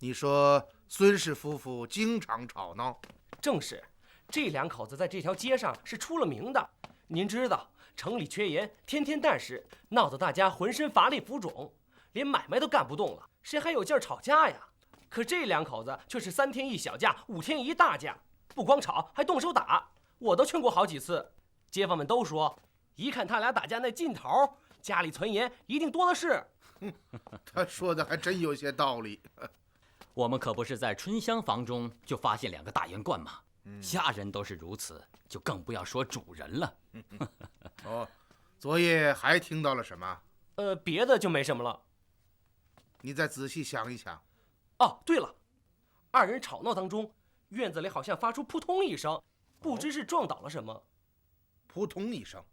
你说孙氏夫妇经常吵闹？正是，这两口子在这条街上是出了名的。您知道，城里缺盐，天天但是闹得大家浑身乏力浮肿，连买卖都干不动了，谁还有劲儿吵架呀？可这两口子却是3天一小架，5天一大架，不光吵，还动手打。我都劝过好几次，街坊们都说，一看他俩打架那劲头，家里存盐一定多的是。他说的还真有些道理。我们可不是在春香房中就发现2个大盐罐吗？下人都是如此，就更不要说主人了。哦，昨夜还听到了什么？别的就没什么了。你再仔细想一想。哦，对了，2人吵闹当中，院子里好像发出扑通一声，不知是撞倒了什么。扑通一声。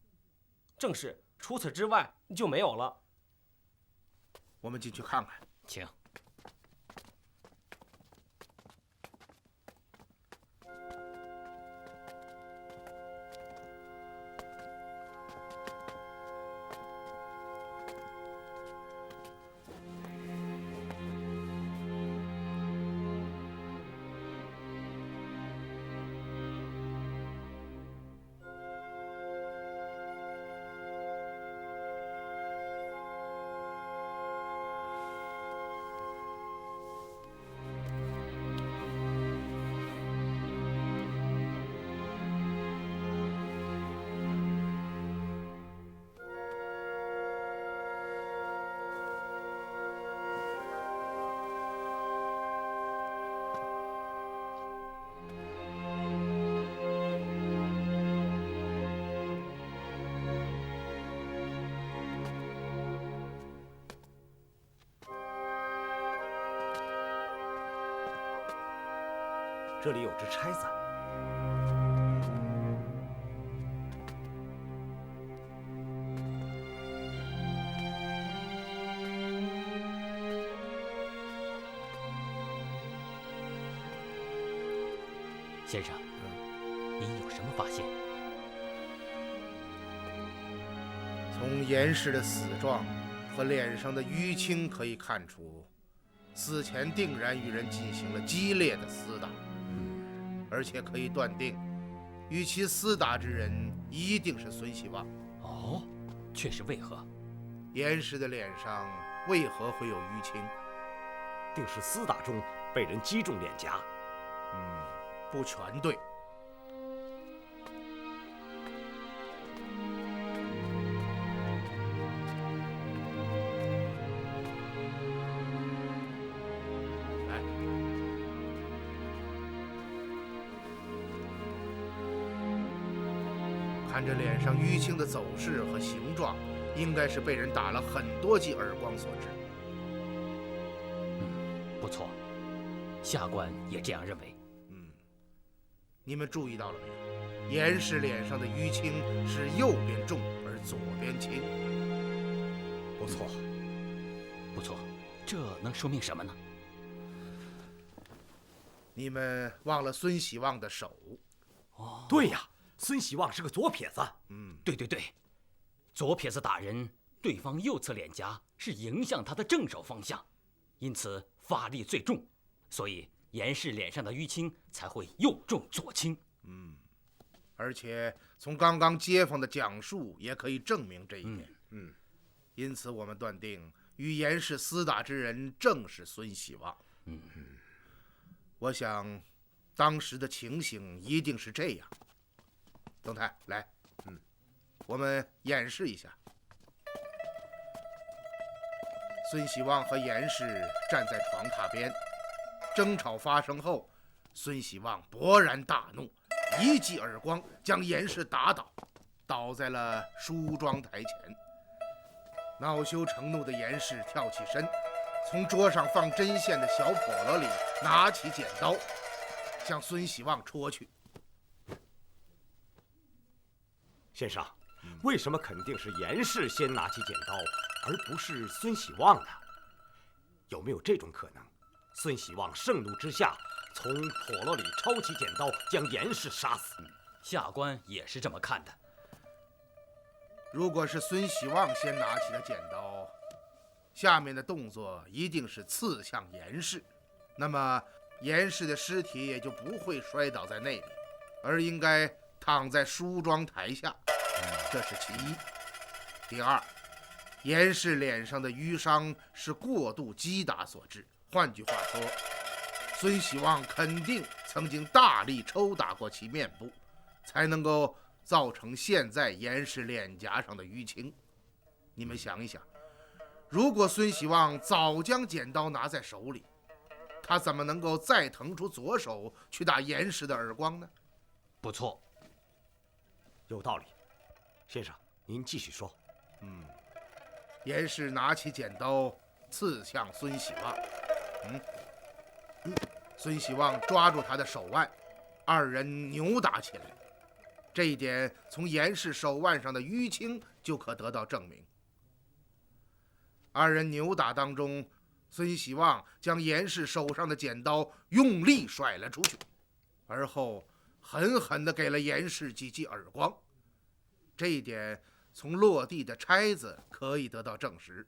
正是，除此之外就没有了。我们进去看看。请。这里有只钗子。先生，您有什么发现？从严氏的死状和脸上的淤青可以看出，死前定然与人进行了激烈的厮打。而且可以断定，与其厮打之人一定是孙喜旺。哦，却是为何？严氏的脸上为何会有淤青？定是厮打中被人击中脸颊。不全对。看着脸上淤青的走势和形状，应该是被人打了很多记耳光所致。不错，下官也这样认为。你们注意到了没有？严氏脸上的淤青是右边重而左边轻。不错，不错，这能说明什么呢？你们忘了孙喜旺的手。哦，对呀。孙喜旺是个左撇子。对，左撇子打人，对方右侧脸颊是迎向他的正手方向，因此发力最重，所以严氏脸上的淤青才会右重左轻。而且从刚刚街坊的讲述也可以证明这一点。因此我们断定与严氏厮打之人正是孙喜旺。我想当时的情形一定是这样。曾太，来，我们演示一下。孙喜旺和严氏站在床榻边，争吵发生后，孙喜旺勃然大怒，一记耳光将严氏打倒，倒在了梳妆台前。恼羞成怒的严氏跳起身，从桌上放针线的小笸箩里拿起剪刀，向孙喜旺戳去。先生，为什么肯定是严氏先拿起剪刀，而不是孙喜旺呢？有没有这种可能？孙喜旺盛怒之下，从笸箩里抄起剪刀，将严氏杀死。下官也是这么看的。如果是孙喜旺先拿起的剪刀，下面的动作一定是刺向严氏，那么严氏的尸体也就不会摔倒在那里，而应该躺在梳妆台下，这是其一。第二，严氏脸上的淤伤是过度击打所致，换句话说，孙喜旺肯定曾经大力抽打过其面部，才能够造成现在严氏脸颊上的淤青。你们想一想，如果孙喜旺早将剪刀拿在手里，他怎么能够再腾出左手去打严氏的耳光呢？不错，有道理。先生，您继续说。严氏拿起剪刀刺向孙喜旺，孙喜旺抓住他的手腕，二人扭打起来。这一点从严氏手腕上的淤青就可得到证明。二人扭打当中，孙喜旺将严氏手上的剪刀用力甩了出去，而后狠狠地给了严氏几记耳光。这一点从落地的钗子可以得到证实。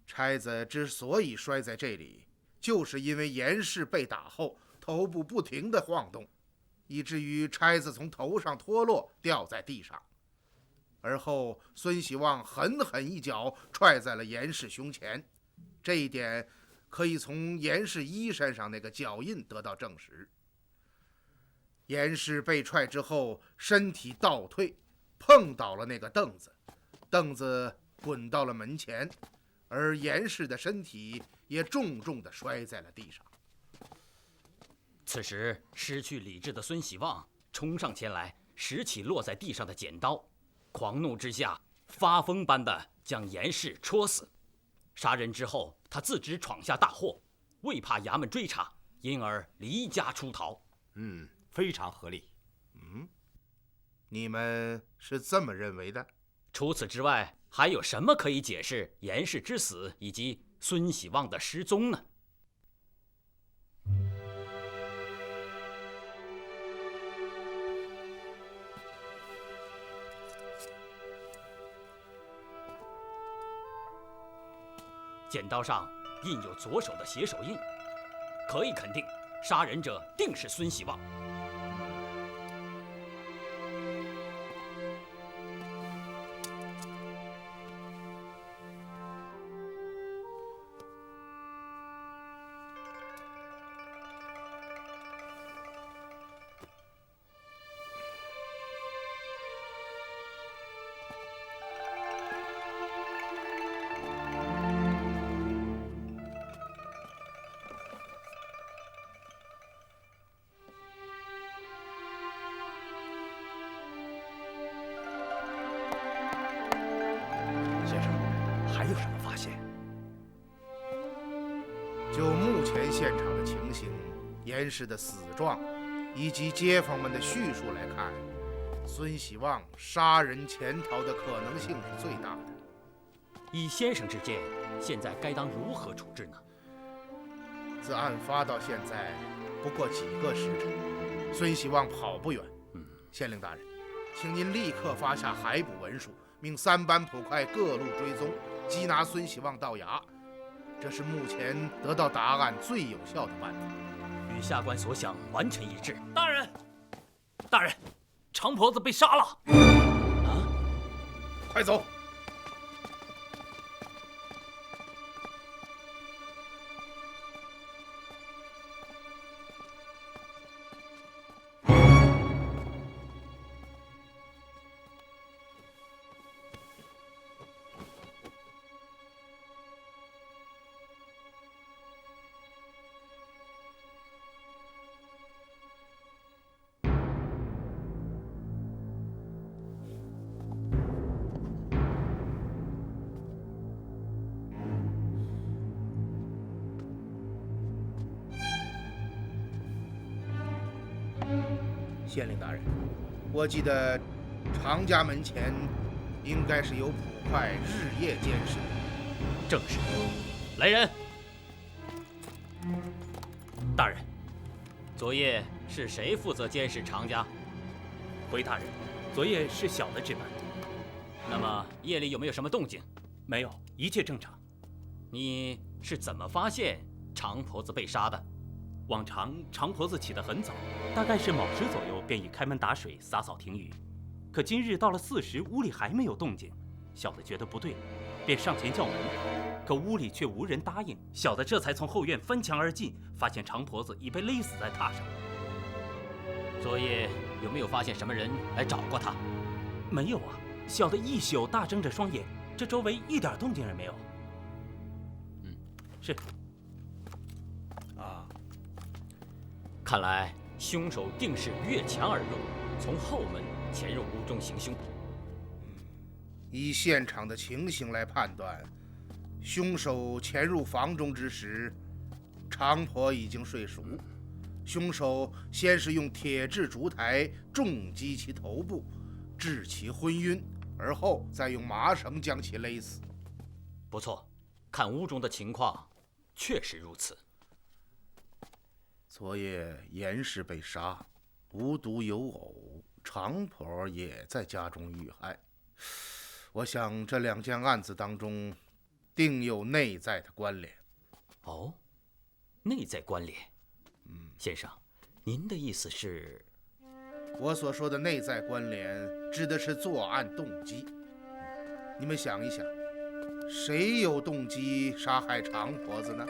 钗子之所以摔在这里，就是因为严氏被打后头部不停地晃动，以至于钗子从头上脱落掉在地上。而后孙喜旺狠狠一脚踹在了严氏胸前，这一点可以从严氏衣衫上那个脚印得到证实。严氏被踹之后身体倒退，碰倒了那个凳子，凳子滚到了门前，而严氏的身体也重重地摔在了地上。此时失去理智的孙喜旺冲上前来，拾起落在地上的剪刀，狂怒之下发疯般的将严氏戳死。杀人之后，他自知闯下大祸，为怕衙门追查，因而离家出逃。非常合理。你们是这么认为的？除此之外，还有什么可以解释严氏之死以及孙喜旺的失踪呢？剪刀上印有左手的血手印，可以肯定，杀人者定是孙喜旺。还有什么发现？就目前现场的情形、严氏的死状以及街坊们的叙述来看，孙喜旺杀人潜逃的可能性是最大的。依先生之见，现在该当如何处置呢？自案发到现在不过几个时辰，孙喜旺跑不远。县令大人，请您立刻发下海捕文书，命3班捕快各路追踪，缉拿孙喜旺到衙。这是目前得到答案最有效的办法。与下官所想完全一致。大人，大人，长婆子被杀了！快走！县令大人，我记得常家门前应该是有捕快日夜监视。正是。来人！大人，昨夜是谁负责监视常家？回大人，昨夜是小的值班。那么夜里有没有什么动静？没有，一切正常。你是怎么发现常婆子被杀的？往常常婆子起得很早，大概是卯时左右便已开门打水、洒扫庭宇。可今日到了巳时，屋里还没有动静，小的觉得不对，便上前叫门，可屋里却无人答应。小的这才从后院翻墙而进，发现常婆子已被勒死在榻上。昨夜有没有发现什么人来找过她？没有啊，小的一宿大睁着双眼，这周围一点动静也没有。是。看来凶手定是越墙而入，从后门潜入屋中行凶。以现场的情形来判断，凶手潜入房中之时，长婆已经睡熟。凶手先是用铁质烛台重击其头部，致其昏晕，而后再用麻绳将其勒死。不错，看屋中的情况，确实如此。昨夜严氏被杀，无独有偶，长婆也在家中遇害。我想这2件案子当中，定有内在的关联。哦，内在关联。先生，您的意思是？我所说的内在关联，指的是作案动机。你们想一想，谁有动机杀害长婆子呢？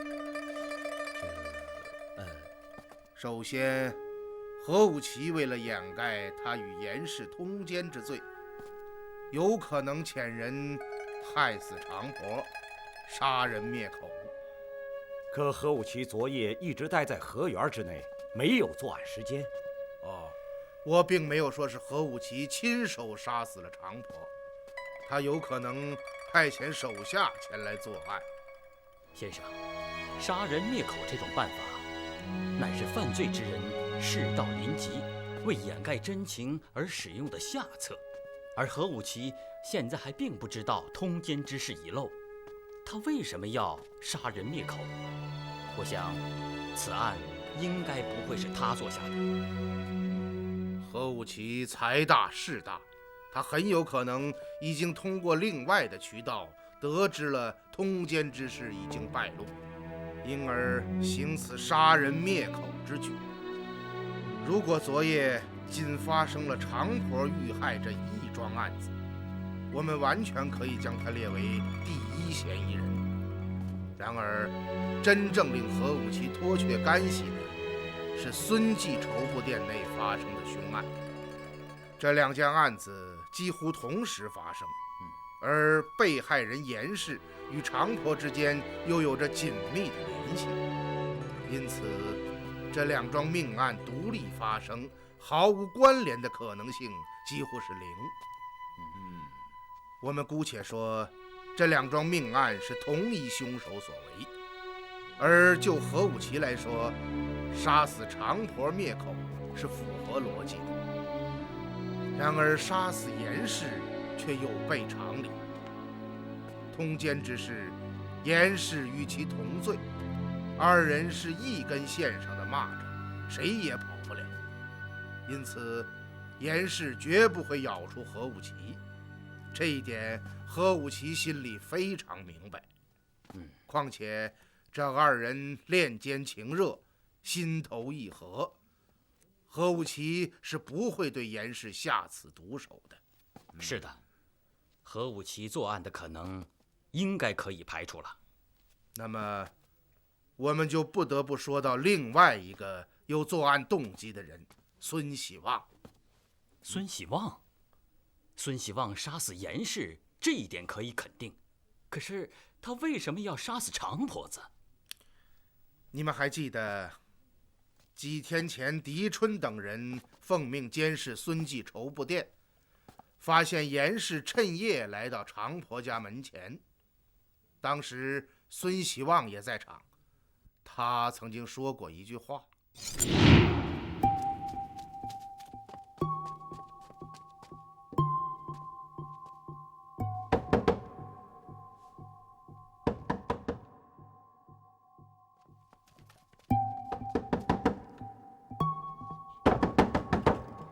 首先，何武奇为了掩盖他与严氏通奸之罪，有可能遣人害死长婆，杀人灭口。可何武奇昨夜一直待在河园之内，没有作案时间。我并没有说是何武奇亲手杀死了长婆，他有可能派遣手下前来作案。先生，杀人灭口这种办法，乃是犯罪之人事到临急，为掩盖真情而使用的下策。而何武奇现在还并不知道通奸之事已露，他为什么要杀人灭口？我想，此案应该不会是他做下的。何武奇财大势大，他很有可能已经通过另外的渠道得知了通奸之事已经败露，因而行此杀人灭口之举。如果昨夜仅发生了长婆遇害这一桩案子，我们完全可以将他列为第一嫌疑人。然而，真正令何武奇脱却干系的是孙记绸布店内发生的凶案。这2件案子几乎同时发生，而被害人严氏与长婆之间又有着紧密的联系，因此这2桩命案独立发生，毫无关联的可能性几乎是零。我们姑且说这2桩命案是同一凶手所为，而就何武奇来说，杀死长婆灭口是符合逻辑的。然而杀死严氏却有悖常理。通奸之事，严氏与其同罪，2人是一根线上的蚂蚱，谁也跑不了。因此，严氏绝不会咬出何武奇。这一点，何武奇心里非常明白。况且这2人恋奸情热，心头一合，何武奇是不会对严氏下此毒手的。是的，何武奇作案的可能应该可以排除了。那么，我们就不得不说到另外一个有作案动机的人——孙喜旺。孙喜旺？孙喜旺杀死严氏，这一点可以肯定。可是他为什么要杀死长婆子？你们还记得几天前狄春等人奉命监视孙记绸布店，发现严氏趁夜来到长婆家门前。当时孙喜旺也在场，他曾经说过一句话：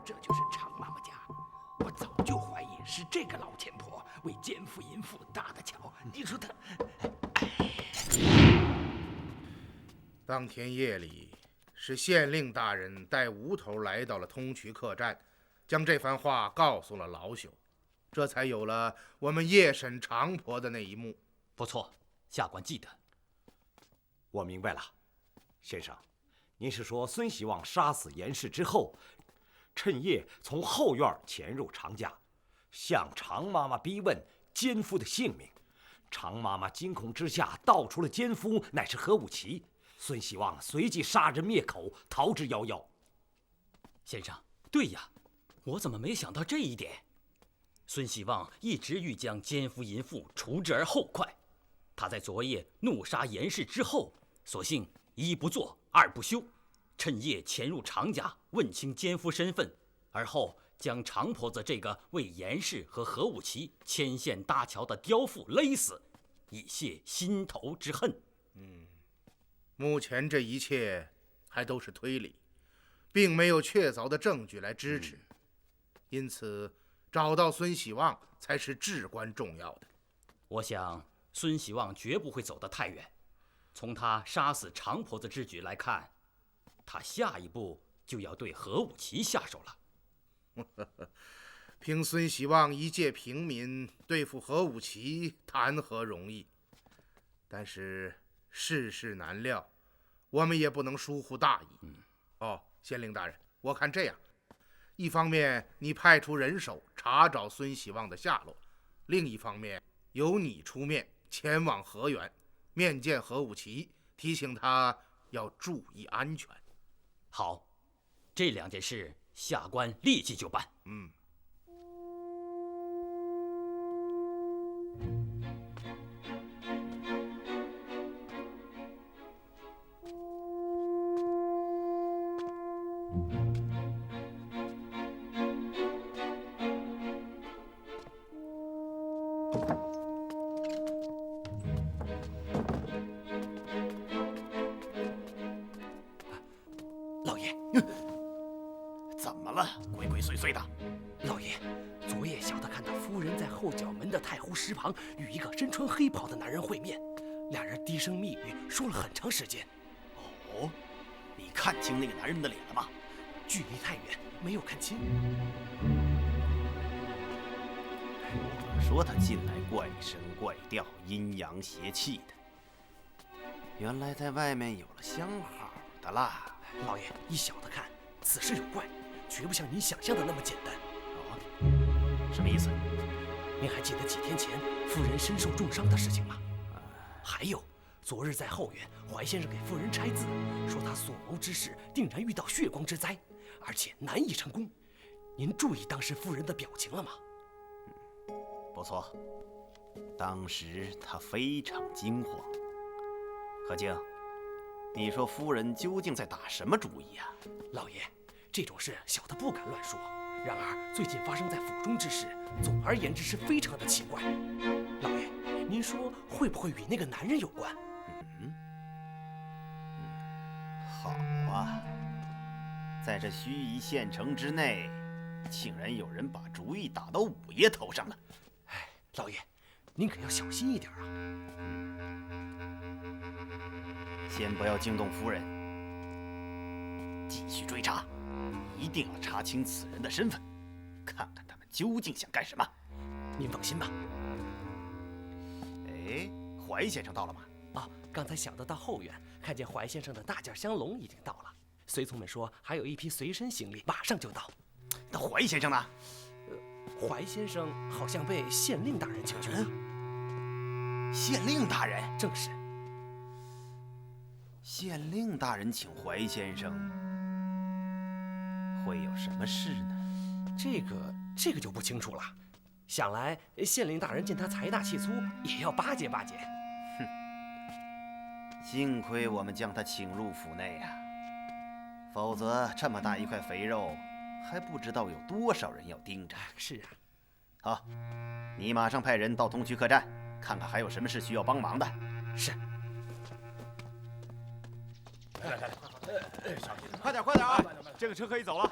这就是常妈妈家，我早就怀疑是这个老钱婆为奸夫淫妇搭的桥。你说她……当天夜里，是县令大人带无头来到了通衢客栈，将这番话告诉了老朽，这才有了我们夜审长婆的那一幕。不错，下官记得。我明白了，先生，您是说孙喜旺杀死严氏之后，趁夜从后院潜入常家，向常妈妈逼问奸夫的性命。常妈妈惊恐之下道出了奸夫乃是何武奇，孙希望随即杀人灭口，逃之夭夭。先生，对呀，我怎么没想到这一点？孙希望一直欲将奸夫淫妇除之而后快，他在昨夜怒杀严氏之后，索性一不做二不休，趁夜潜入常家，问清奸夫身份，而后将常婆子这个为严氏和何武奇牵线搭桥的刁妇勒死，以泄心头之恨。目前这一切还都是推理，并没有确凿的证据来支持，因此找到孙喜旺才是至关重要的。我想孙喜旺绝不会走得太远，从他杀死常婆子之举来看，他下一步就要对何武奇下手了。凭孙喜旺一介平民对付何武奇，谈何容易？但是世事难料，我们也不能疏忽大意。县令大人，我看这样，一方面你派出人手查找孙喜旺的下落，另一方面由你出面前往河源，面见何武奇，提醒他要注意安全。好，这两件事下官立即就办。老爷，怎么了？鬼鬼祟祟的。老爷，昨夜小的看到夫人在后角门的太湖石旁与一个身穿黑袍的男人会面，两人低声密语说了很长时间。哦，你看清那个男人的脸了吗？距离太远，没有看清。我说他进来怪声怪调、阴阳邪气的，原来在外面有了相好的啦。老爷，依小的看，此事有怪，绝不像您想象的那么简单。什么意思？您还记得几天前夫人身受重伤的事情吗？还有，昨日在后园，怀先生给夫人拆字，说他所谋之事定然遇到血光之灾，而且难以成功。您注意当时夫人的表情了吗？不错，当时他非常惊慌。何静，你说夫人究竟在打什么主意啊？老爷，这种事小的不敢乱说。然而最近发生在府中之事，总而言之是非常的奇怪。老爷，您说会不会与那个男人有关？好啊，在这盱眙县城之内，竟然有人把主意打到五爷头上了。老爷，您可要小心一点啊！先不要惊动夫人，继续追查，一定要查清此人的身份，看看他们究竟想干什么。您放心吧。哎，怀先生到了吗？刚才小的到后院，看见怀先生的大件香笼已经到了，随从们说还有一批随身行李，马上就到。那怀先生呢？怀先生好像被县令大人请去了。县令大人？正是。县令大人请怀先生，会有什么事呢？这个就不清楚了。想来县令大人见他财大气粗，也要巴结巴结。幸亏我们将他请入府内啊，否则这么大一块肥肉，还不知道有多少人要盯着。是啊。好，你马上派人到东区客栈，看看还有什么事需要帮忙的。是。快点啊！这个车可以走了。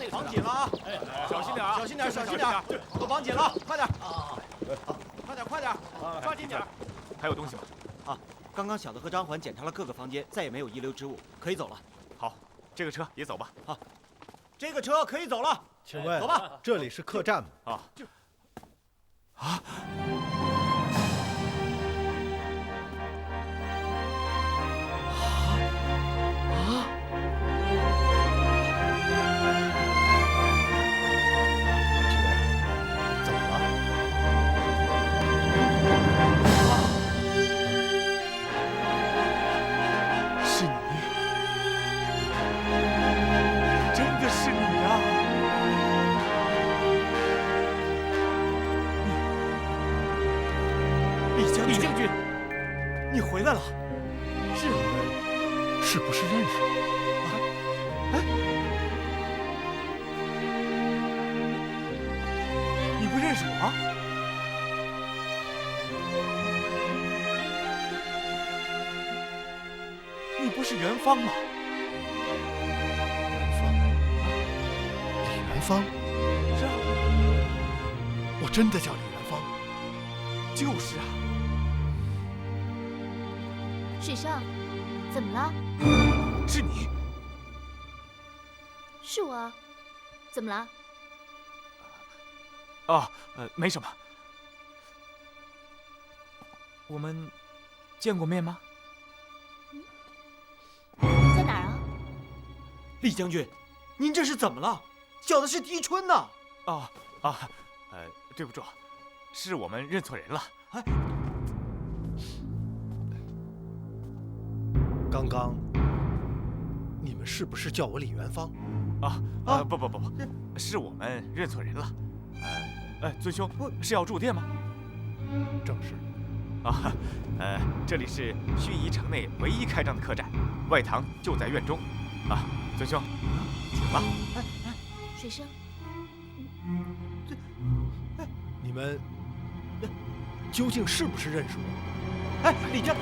绑紧了啊！小心点啊！小心点！都绑紧了，快点！快点！抓紧点！还有东西吗？刚刚小的和张环检查了各个房间，再也没有遗留之物，可以走了。好，这个车也走吧。好，这个车可以走了。请问，走吧。这里是客栈吗？李将军，你回来了。是你们是不是认识我？你不认识我？你不是元芳吗？李元芳？是啊，我真的叫李元芳。就是啊。水生，怎么了？是你？是我啊，怎么了？哦，没什么。我们见过面吗？在哪儿啊？李将军，您这是怎么了？小的是狄春呐。对不住，是我们认错人了。刚刚你们是不是叫我李元芳？不，是我们认错人了。尊兄是要住店吗？正是。这里是盱眙城内唯一开张的客栈，外堂就在院中。尊兄，请吧。水生，你们究竟是不是认识我？李将，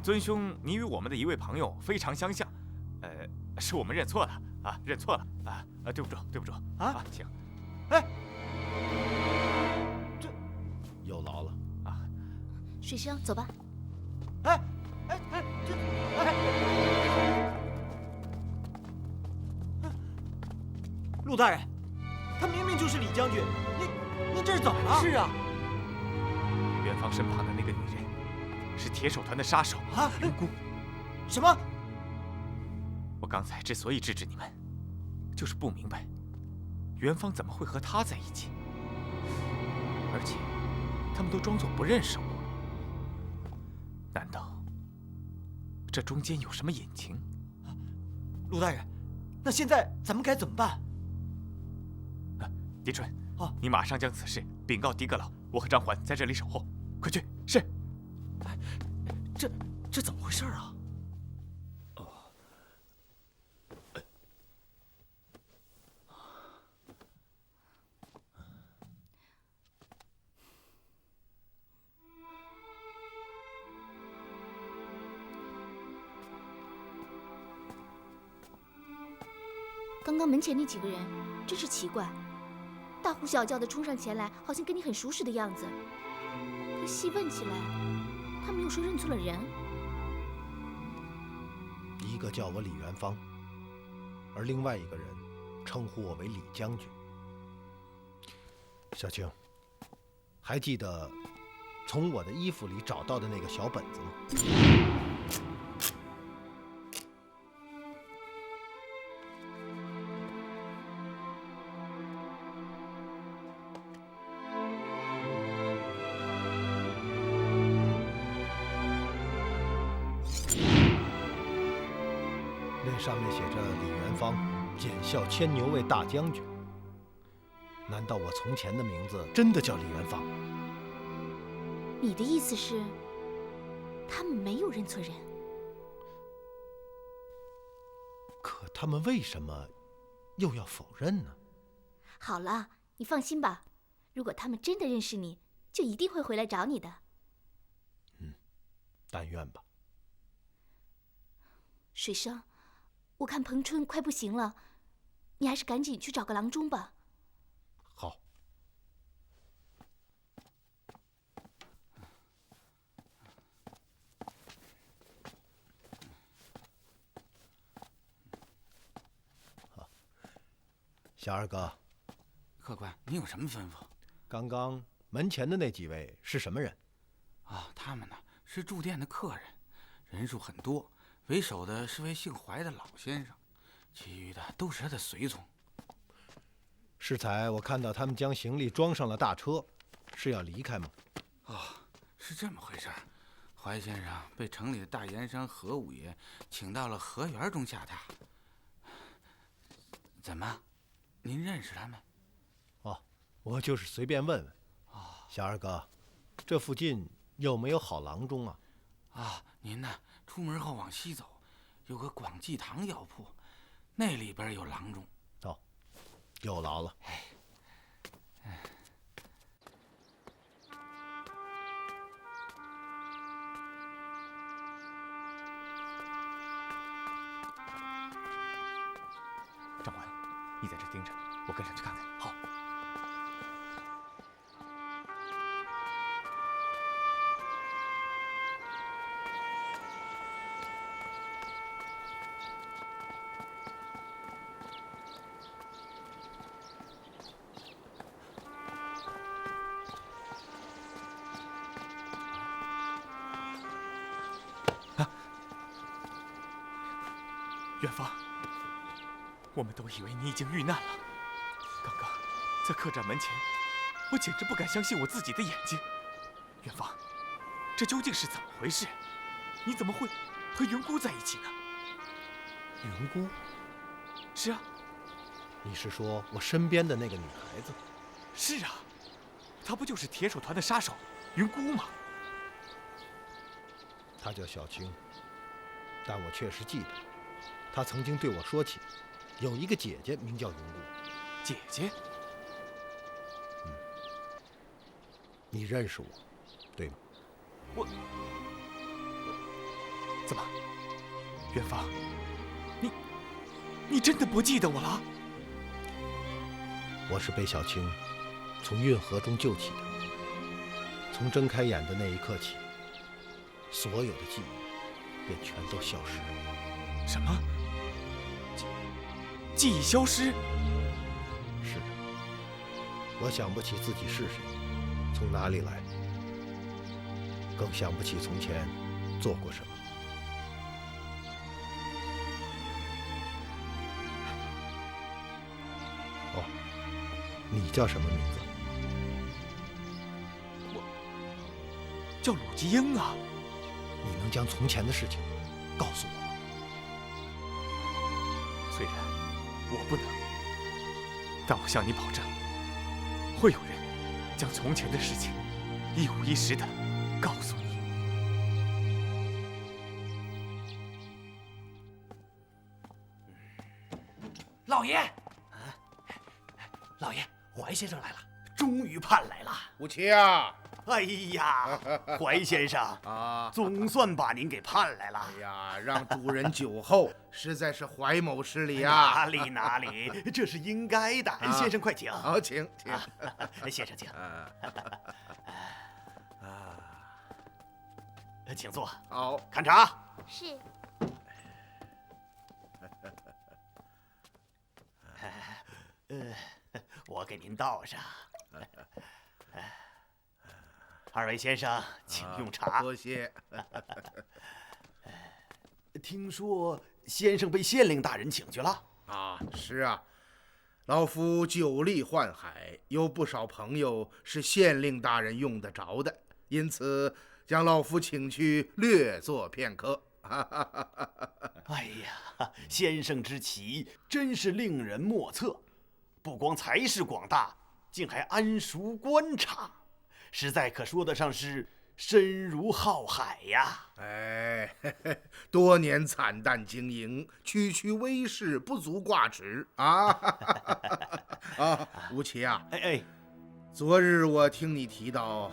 尊兄，你与我们的一位朋友非常相像，是我们认错了认错了对不住请。有劳了水生，走吧。陆大人，他明明就是李将军，您这是怎么了？是啊，元芳身旁的那个女人是铁手团的杀手云姑。什么？我刚才之所以制止你们，就是不明白元芳怎么会和他在一起，而且他们都装作不认识我。难道这中间有什么隐情？陆大人，那现在咱们该怎么办？狄春，你马上将此事禀告狄阁老，我和张环在这里守候。快去！是。这怎么回事啊？刚刚门前那几个人真是奇怪，大呼小叫的冲上前来，好像跟你很熟识的样子。可细问起来，他们又说认错了人。一个叫我李元芳，而另外一个人称呼我为李将军。小青，还记得从我的衣服里找到的那个小本子吗？那上面写着李元芳，检校牵牛卫大将军。难道我从前的名字真的叫李元芳？你的意思是，他们没有认错人？可他们为什么又要否认呢？好了，你放心吧，如果他们真的认识你，就一定会回来找你的。但愿吧。水生，我看彭春快不行了，你还是赶紧去找个郎中吧。好。小二哥，客官，您有什么吩咐？刚刚门前的那几位是什么人？他们呢是住店的客人，人数很多。为首的是位姓怀的老先生，其余的都是他的随从。适才我看到他们将行李装上了大车，是要离开吗？是这么回事。怀先生被城里的大盐商何五爷请到了河园中下榻。怎么，您认识他们？我就是随便问问。小二哥，这附近有没有好郎中啊？啊，您呢？出门后往西走，有个广济堂药铺，那里边有郎中。走，有劳了。长官，你在这盯着，我跟上去看看。好。远方，我们都以为你已经遇难了。刚刚在客栈门前，我简直不敢相信我自己的眼睛。远方，这究竟是怎么回事？你怎么会和云姑在一起呢？云姑？是啊。你是说我身边的那个女孩子？是啊，她不就是铁手团的杀手云姑吗？她叫小青，但我确实记得。他曾经对我说起，有一个姐姐名叫云姑。姐姐？你认识我，对吗？我怎么，远方，你真的不记得我了？我是被小青从运河中救起的。从睁开眼的那一刻起，所有的记忆便全都消失了。什么？记忆消失？是的，我想不起自己是谁，从哪里来，更想不起从前做过什么。哦，你叫什么名字？我叫鲁吉英啊。你能将从前的事情告诉我吗？虽然我不能，但我向你保证，会有人将从前的事情一五一十的告诉你。老爷，老爷，怀先生来了，终于盼来了。武奇啊！哎呀，怀先生啊，总算把您给盼来了。哎呀，让主人久候，实在是怀某失礼啊！哪里哪里，这是应该的。先生快请。好，请。先生请。请坐。好，看茶。是。我给您倒上。二位先生，请用茶。多谢。听说先生被县令大人请去了？啊，是啊，老夫久历宦海，有不少朋友是县令大人用得着的，因此将老夫请去略作片刻。哎呀，先生之奇真是令人莫测，不光才识广大，竟还谙熟官场。实在可说得上是深如浩海呀！哎，多年惨淡经营，区区微事不足挂齿啊！啊，吴奇啊，昨日我听你提到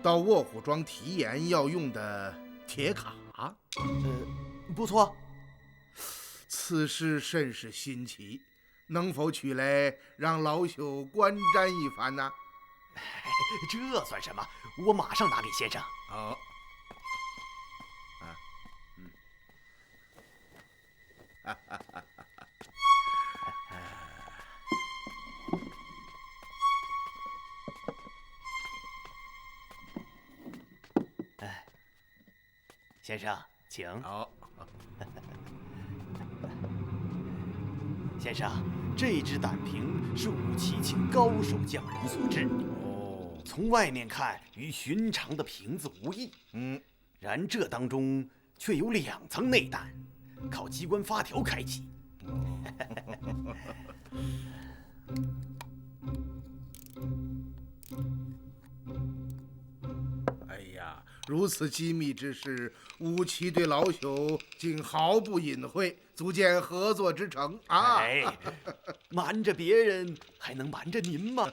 卧虎庄题研要用的铁卡，不错。此事甚是新奇，能否取来让老朽观瞻一番呢？这算什么？我马上拿给先生。好。先生，请。好。先生，这只胆瓶是武奇请高手匠人所制。从外面看，与寻常的瓶子无异。然这当中却有2层内胆，靠机关发条开启。如此机密之事，武奇对老朽竟毫不隐晦，足见合作之诚啊！哎，瞒着别人还能瞒着您吗？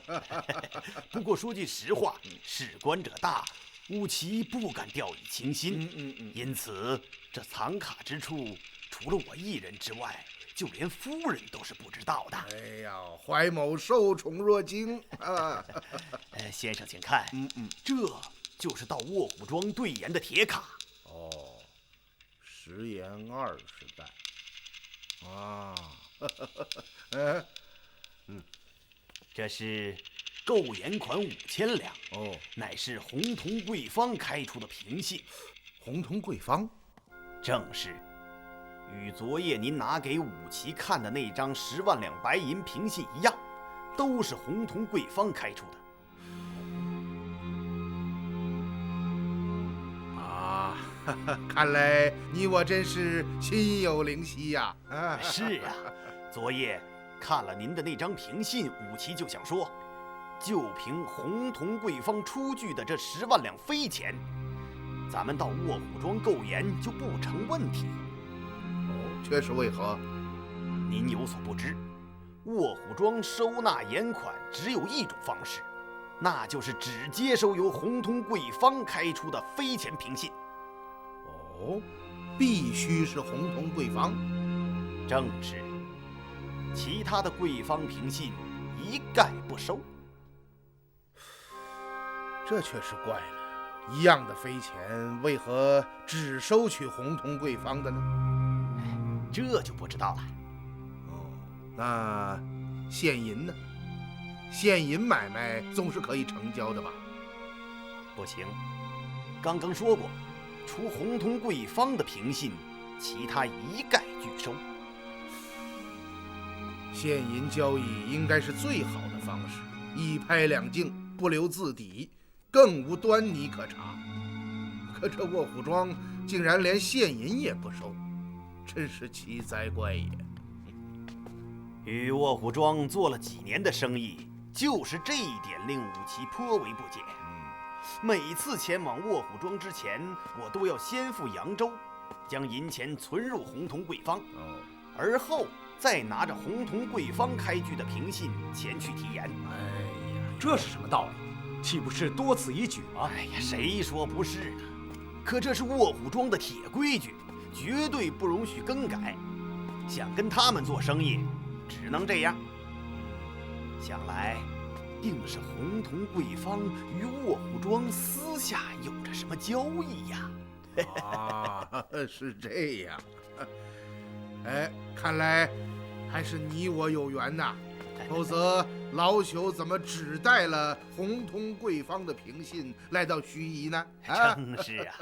不过说句实话，事关者大，武奇不敢掉以轻心。因此这藏卡之处，除了我一人之外，就连夫人都是不知道的。哎呀，怀某受宠若惊啊！先生请看，这就是到卧虎庄兑盐的铁卡。哦，食盐20担。啊，这是购盐款5000两。哦，乃是洪同贵坊开出的凭信。洪同贵坊，正是。与昨夜您拿给武奇看的那张10万两白银凭信一样，都是洪同贵坊开出的。啊，看来你我真是心有灵犀呀！是啊，昨夜看了您的那张凭信，武奇就想说，就凭洪同贵坊出具的这10万两飞钱，咱们到卧虎庄购盐就不成问题。却是为何？您有所不知，卧虎庄收纳盐款只有一种方式，那就是只接收由洪同贵坊开出的飞钱凭信。哦，必须是洪同贵坊。正是，其他的贵坊凭信一概不收。这确实怪了，一样的飞钱，为何只收取洪同贵坊的呢？这就不知道了。那现银呢？现银买卖总是可以成交的吧？不行，刚刚说过，除洪同贵坊的凭信，其他一概拒收。现银交易应该是最好的方式，一拍两净，不留字底，更无端倪可查。可这卧虎庄竟然连现银也不收，真是奇哉怪也。与卧虎庄做了几年的生意，就是这一点令武奇颇为不解。每次前往卧虎庄之前，我都要先赴扬州，将银钱存入洪同贵坊，而后再拿着洪同贵坊开具的凭信前去提盐。哎呀，这是什么道理？岂不是多此一举吗？哎呀，谁说不是呢？可这是卧虎庄的铁规矩，绝对不容许更改。想跟他们做生意，只能这样。想来，定是洪同贵坊与卧虎庄私下有着什么交易呀？啊，是这样。哎，看来还是你我有缘呐，否则老朽怎么只带了洪同贵坊的凭信来到盱眙呢？正是啊，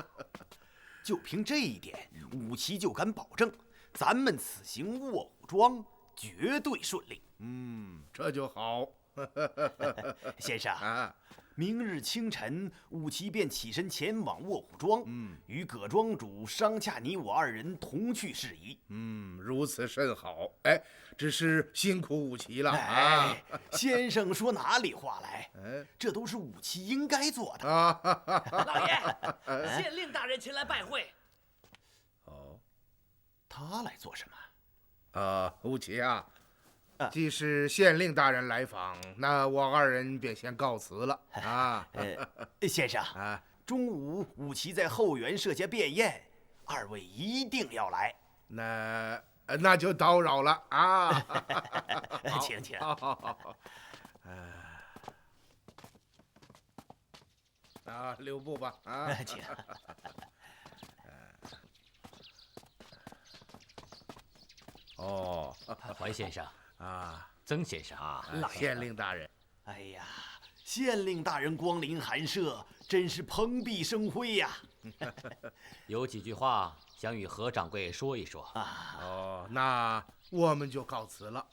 就凭这一点，武奇就敢保证，咱们此行卧虎庄绝对顺利。这就好。先生，明日清晨，武奇便起身前往卧虎庄，与葛庄主商洽你我二人同去事宜。如此甚好。哎，只是辛苦武奇了。哎，先生说哪里话来？这都是武奇应该做的。老爷，县令大人前来拜会。哦，他来做什么？武奇啊。既是县令大人来访，那我二人便先告辞了啊。先生，中午武奇在后园设下便宴，二位一定要来。那就叨扰了啊。请。留步吧请。怀先生。曾先生县令大人，哎呀，县令大人光临寒舍，真是蓬荜生辉呀！有几句话想与何掌柜说一说。那我们就告辞了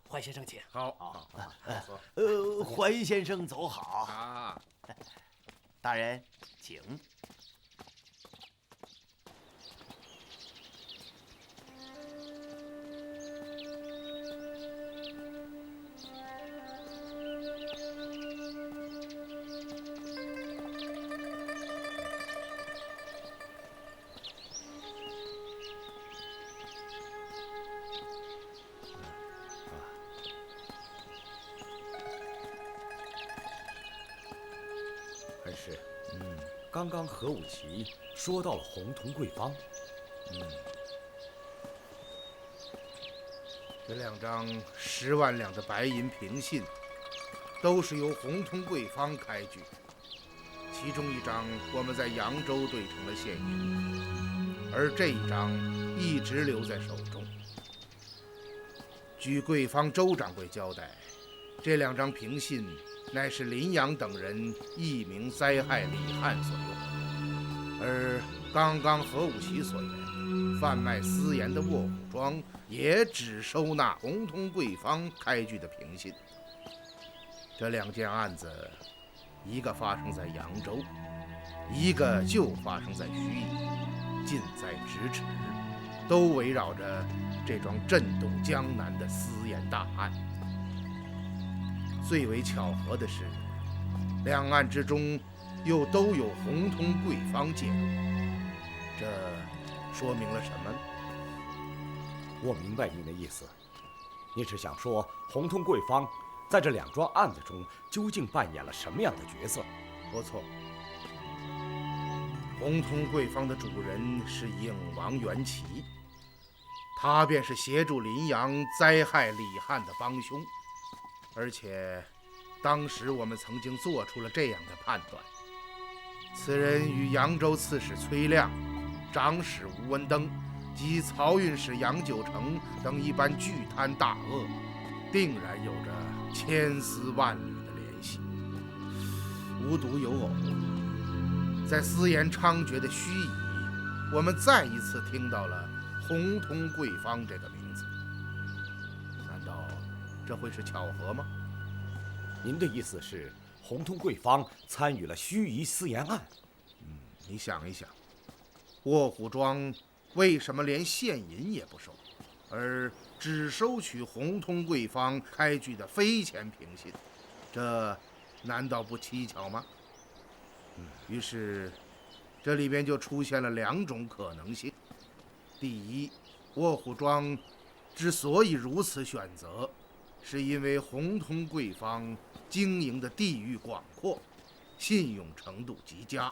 怀先生请。好。怀先生走好。大人，请。师，刚刚何武奇说到了洪同贵方，这2张10万两的白银凭信，都是由洪同贵方开具。其中1张我们在扬州兑成了现银，而这1张一直留在手中。据贵方周掌柜交代，这2张凭信乃是林阳等人佚名灾害李汉所用，而刚刚何武奇所言，贩卖私盐的卧虎庄也只收纳洪同贵方开具的凭信。这2件案子，一个发生在扬州，一个就发生在盱眙，近在咫尺，都围绕着这桩震动江南的私盐大案。最为巧合的是，2案之中又都有洪同贵方介入，这说明了什么呢？我明白您的意思，您是想说洪同贵方在这2桩案子中究竟扮演了什么样的角色？不错，洪同贵方的主人是影王元齐，他便是协助林阳灾害李汉的帮凶，而且当时我们曾经做出了这样的判断：此人与扬州刺史崔亮、长史吴文登及漕运使杨九成等一般巨贪大恶，定然有着千丝万缕的联系。无独有偶，在私盐猖獗的盱眙，我们再一次听到了洪同贵方这个名字。难道这会是巧合吗？您的意思是，洪同贵方参与了盱眙私盐案？你想一想，卧虎庄为什么连现银也不收，而只收取洪同贵方开具的非钱凭信？这难道不蹊跷吗？于是，这里边就出现了2种可能性。第一，卧虎庄之所以如此选择，是因为洪同贵方经营的地域广阔，信用程度极佳。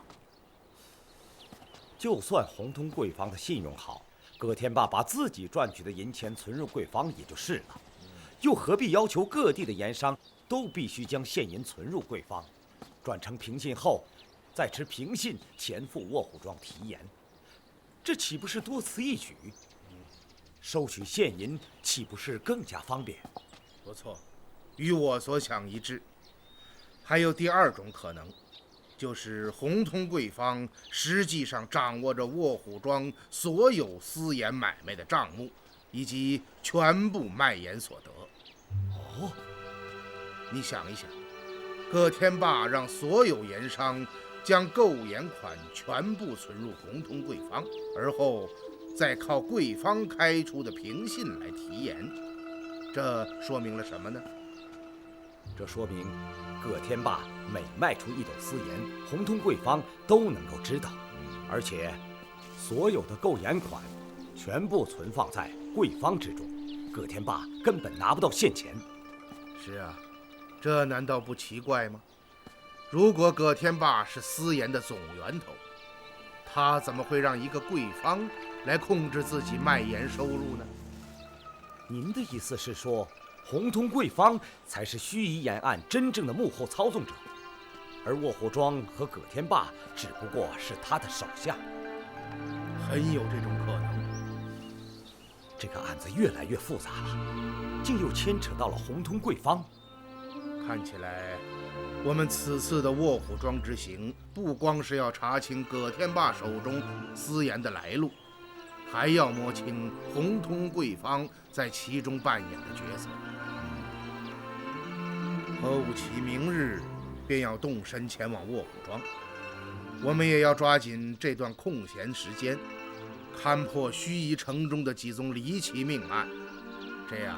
就算洪同贵方的信用好，葛天霸把自己赚取的银钱存入贵方也就是了，又何必要求各地的盐商都必须将现银存入贵方，转成凭信后，再持凭信前赴卧虎庄提盐？这岂不是多此一举？收取现银岂不是更加方便？不错，与我所想一致。还有第2种可能，就是洪同贵方实际上掌握着卧虎庄所有私盐买卖的账目，以及全部卖盐所得。你想一想，葛天霸让所有盐商将购盐款全部存入洪同贵方，而后再靠贵方开出的凭信来提盐，这说明了什么呢？这说明葛天霸每卖出1斗私盐，洪同贵方都能够知道，而且所有的购盐款全部存放在贵方之中，葛天霸根本拿不到现钱。是啊，这难道不奇怪吗？如果葛天霸是私盐的总源头，他怎么会让一个贵方来控制自己卖盐收入呢？您的意思是说，洪同贵方才是盱眙盐案真正的幕后操纵者，而卧虎庄和葛天霸只不过是他的手下？很有这种可能。这个案子越来越复杂了，竟又牵扯到了洪同贵方。看起来，我们此次的卧虎庄之行，不光是要查清葛天霸手中私盐的来路，还要摸清洪同贵方在其中扮演的角色。何武奇明日便要动身前往卧虎庄，我们也要抓紧这段空闲时间，勘破盱眙城中的几宗离奇命案，这样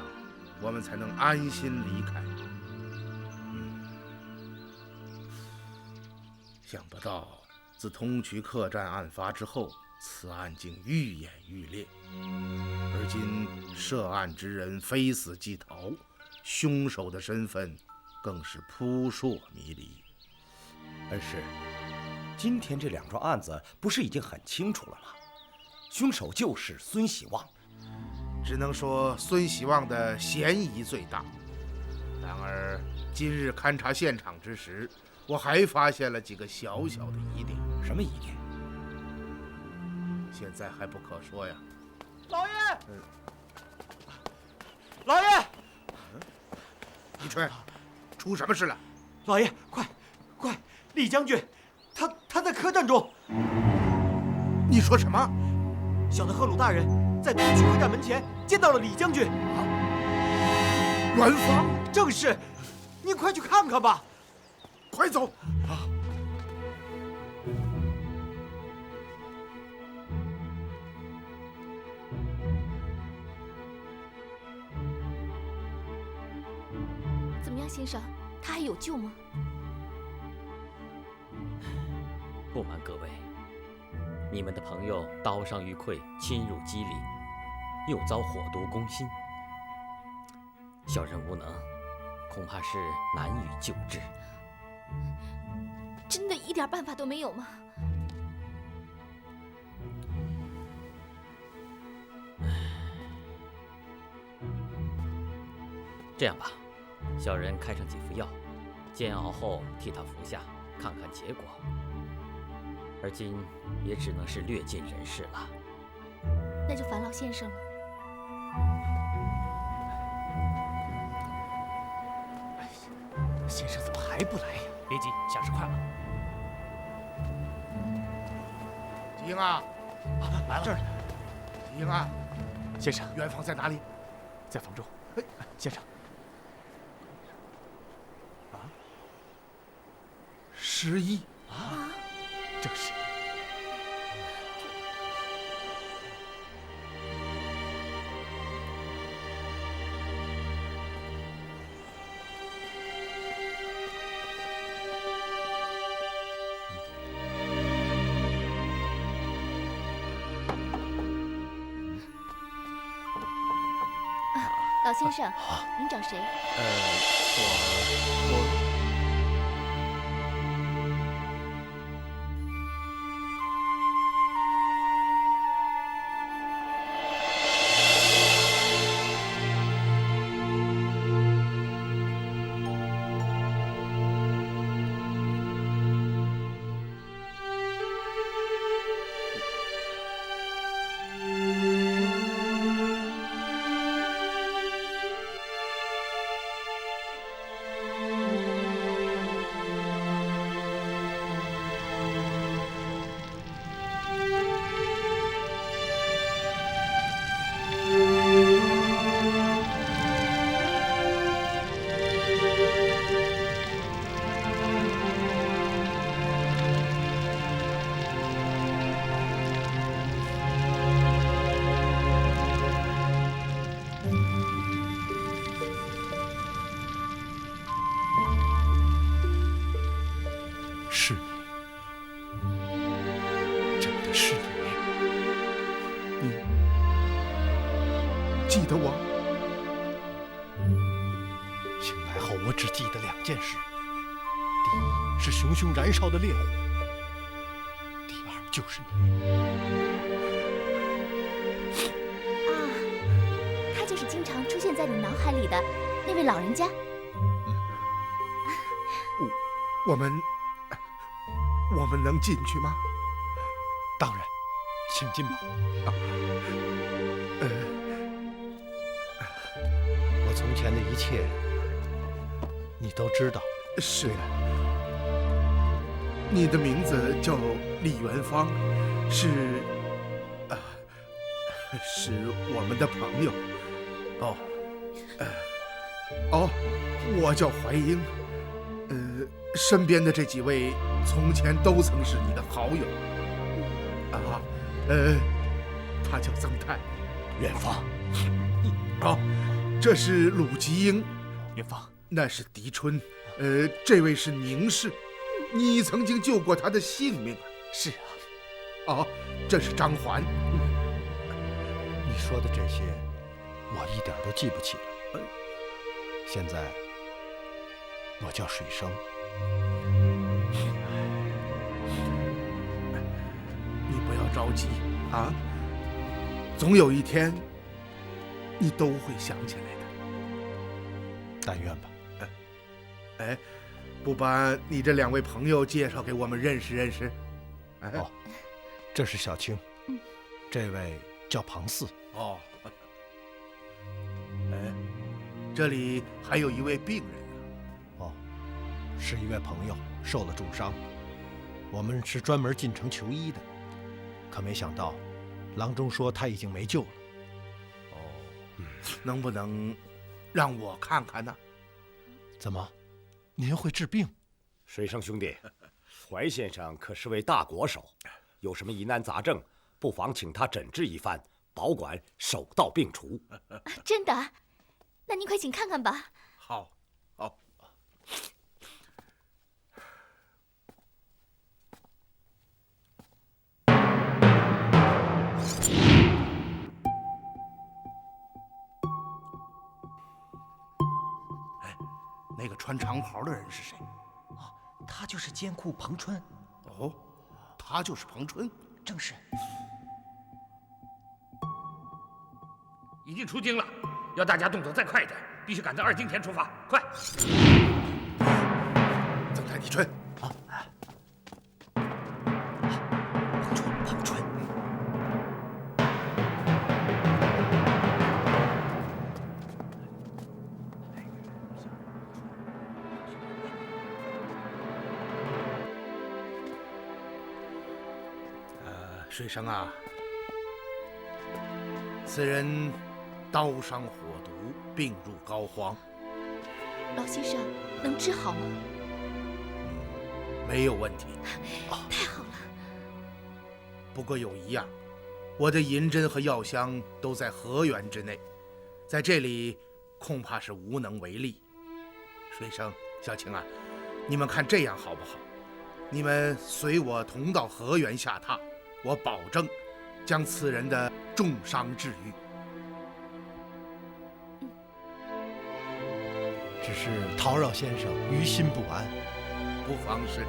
我们才能安心离开。想不到，自通衢客栈案发之后，此案竟愈演愈烈，而今涉案之人非死即逃，凶手的身份更是扑朔迷离。恩师，今天这2桩案子不是已经很清楚了吗？凶手就是孙喜旺。只能说孙喜旺的嫌疑最大。然而今日勘察现场之时，我还发现了几个小小的疑点。什么疑点？现在还不可说呀。老爷，老爷，李春，出什么事了？老爷，快，李将军，他在客栈中。你说什么？小的和鲁大人在东区客栈门前见到了李将军。元芳，正是，您快去看看吧。快走！怎么样，先生？他还有救吗？不瞒各位，你们的朋友刀伤于溃，侵入肌里，又遭火毒攻心，小人无能，恐怕是难以救治。真的一点办法都没有吗？这样吧，小人开上几副药，煎熬后替他服下，看看结果。而今也只能是略尽人事了。那就烦劳先生了。先生怎么还不来呀？别急，下事快了。吉英啊，来了，这儿呢。吉英啊，先生，元芳在哪里？在房中。先生。失忆啊？正是。老先生，您找谁？我。是你，真的是你，你记得我？醒来后，我只记得2件事：第一是熊熊燃烧的烈火，第二就是你。啊，他就是经常出现在你脑海里的那位老人家。我们能进去吗？当然，请进吧。我从前的一切，你都知道。是的。你的名字叫李元芳，是我们的朋友。我叫怀英。身边的这几位从前都曾是你的好友。他叫曾泰。元芳。这是鲁吉英。元芳。那是狄春。这位是宁氏，你曾经救过他的性命。是啊。这是张环。你说的这些，我一点都记不起了。现在，我叫水生。着急啊！总有一天，你都会想起来的。但愿吧。哎，不把你这2位朋友介绍给我们认识认识？哎、哦，这是小青，这位叫庞四。哦，哎，这里还有一位病人呢。哦，是一位朋友受了重伤，我们是专门进城求医的，可没想到，郎中说他已经没救了。哦，能不能让我看看呢？怎么，您会治病？水生兄弟，怀先生可是位大国手，有什么疑难杂症，不妨请他诊治一番，保管手到病除。真的？那您快请看看吧。好，好。那个穿长袍的人是谁？他就是监库彭春。哦，他就是彭春。正是。已经出京了，要大家动作再快一点，必须赶在2更前出发，快！曾太李春。彭春。水生啊，此人刀伤火毒，病入膏肓。老先生能治好吗？没有问题。太好了。不过有一样，我的银针和药箱都在河源之内，在这里恐怕是无能为力。水生、小青啊，你们看这样好不好？你们随我同到河源下榻。我保证将此人的重伤治愈。只是叨扰先生于心不安。不妨事，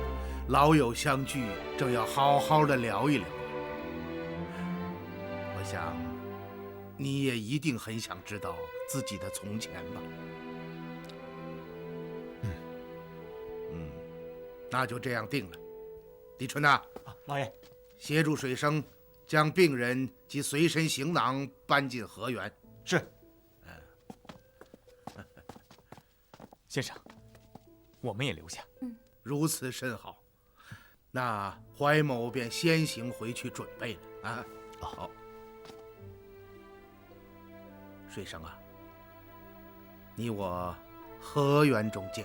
老友相聚，正要好好的聊一聊。我想，你也一定很想知道自己的从前吧？那就这样定了。李春呐，老爷。协助水生将病人及随身行囊搬进河源。是。先生，我们也留下。如此甚好。那怀某便先行回去准备了啊。好。水生啊，你我河源中见。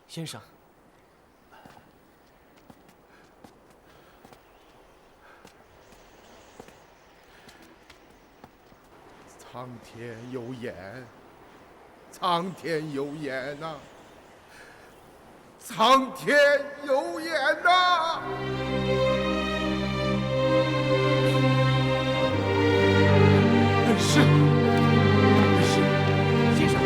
先生，苍天有眼，苍天有眼呐、苍天有眼呐、是，先生，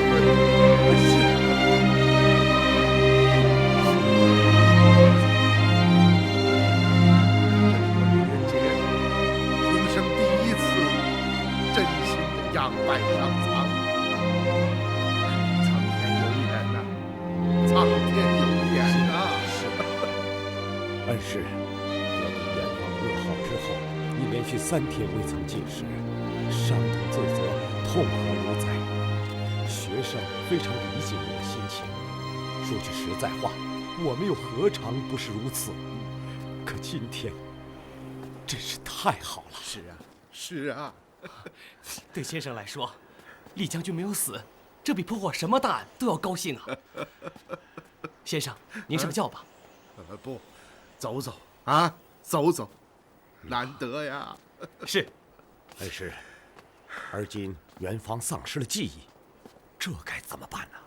仰拜上苍，苍天有眼呐、苍天有眼呐、恩师，得知元芳噩耗之后，你连续3天未曾进食，伤痛自责，痛何如哉？学生非常理解你的心情。说句实在话，我们又何尝不是如此？可今天真是太好了。是啊，是啊。对先生来说，厉将军没有死，这比破获什么大案都要高兴啊！先生，您上轿吧。不，走走啊，走走，难得呀。是。恩师，而今元芳丧失了记忆，这该怎么办呢？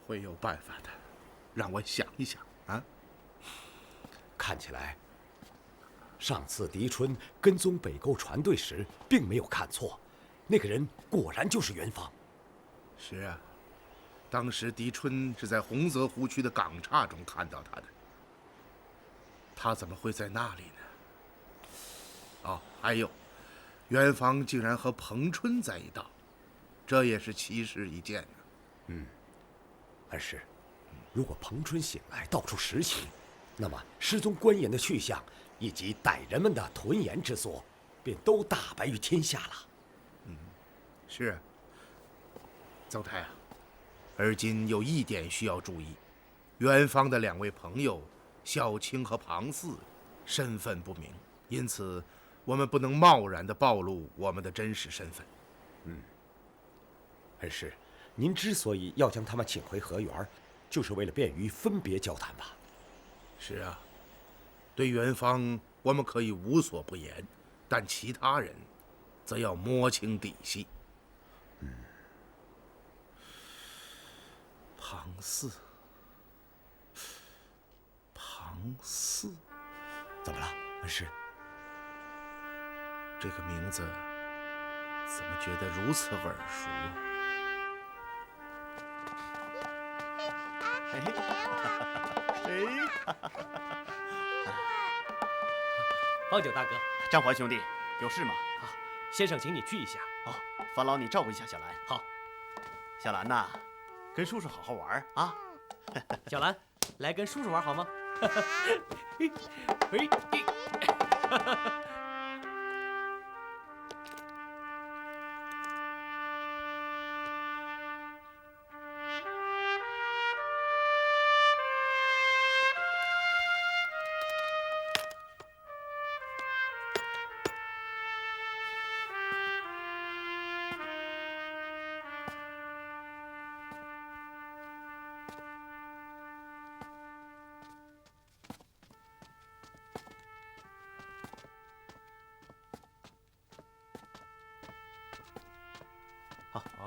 会有办法的，让我想一想啊。看起来，上次狄春跟踪北沟船队时，并没有看错，那个人果然就是元芳。是啊，当时狄春是在洪泽湖区的港岔中看到他的。他怎么会在那里呢？哦，还有，元芳竟然和彭春在一道，这也是奇事一件呢。恩师，如果彭春醒来到处实习，那么失踪官员的去向以及歹人们的屯盐之所，便都大白于天下了。是啊，曾太啊，而今有一点需要注意，元芳的2位朋友小青和庞四身份不明，因此我们不能贸然地暴露我们的真实身份。恩师，您之所以要将他们请回河源，就是为了便于分别交谈吧？是啊，对元芳我们可以无所不言，但其他人则要摸清底细。庞四，怎么了，恩师？这个名字怎么觉得如此耳熟啊？方九大哥，张环兄弟，有事吗？啊，先生，请你去一下。哦，烦劳你照顾一下小兰。好，小兰呐，跟叔叔好好玩啊。小兰，来跟叔叔玩好吗？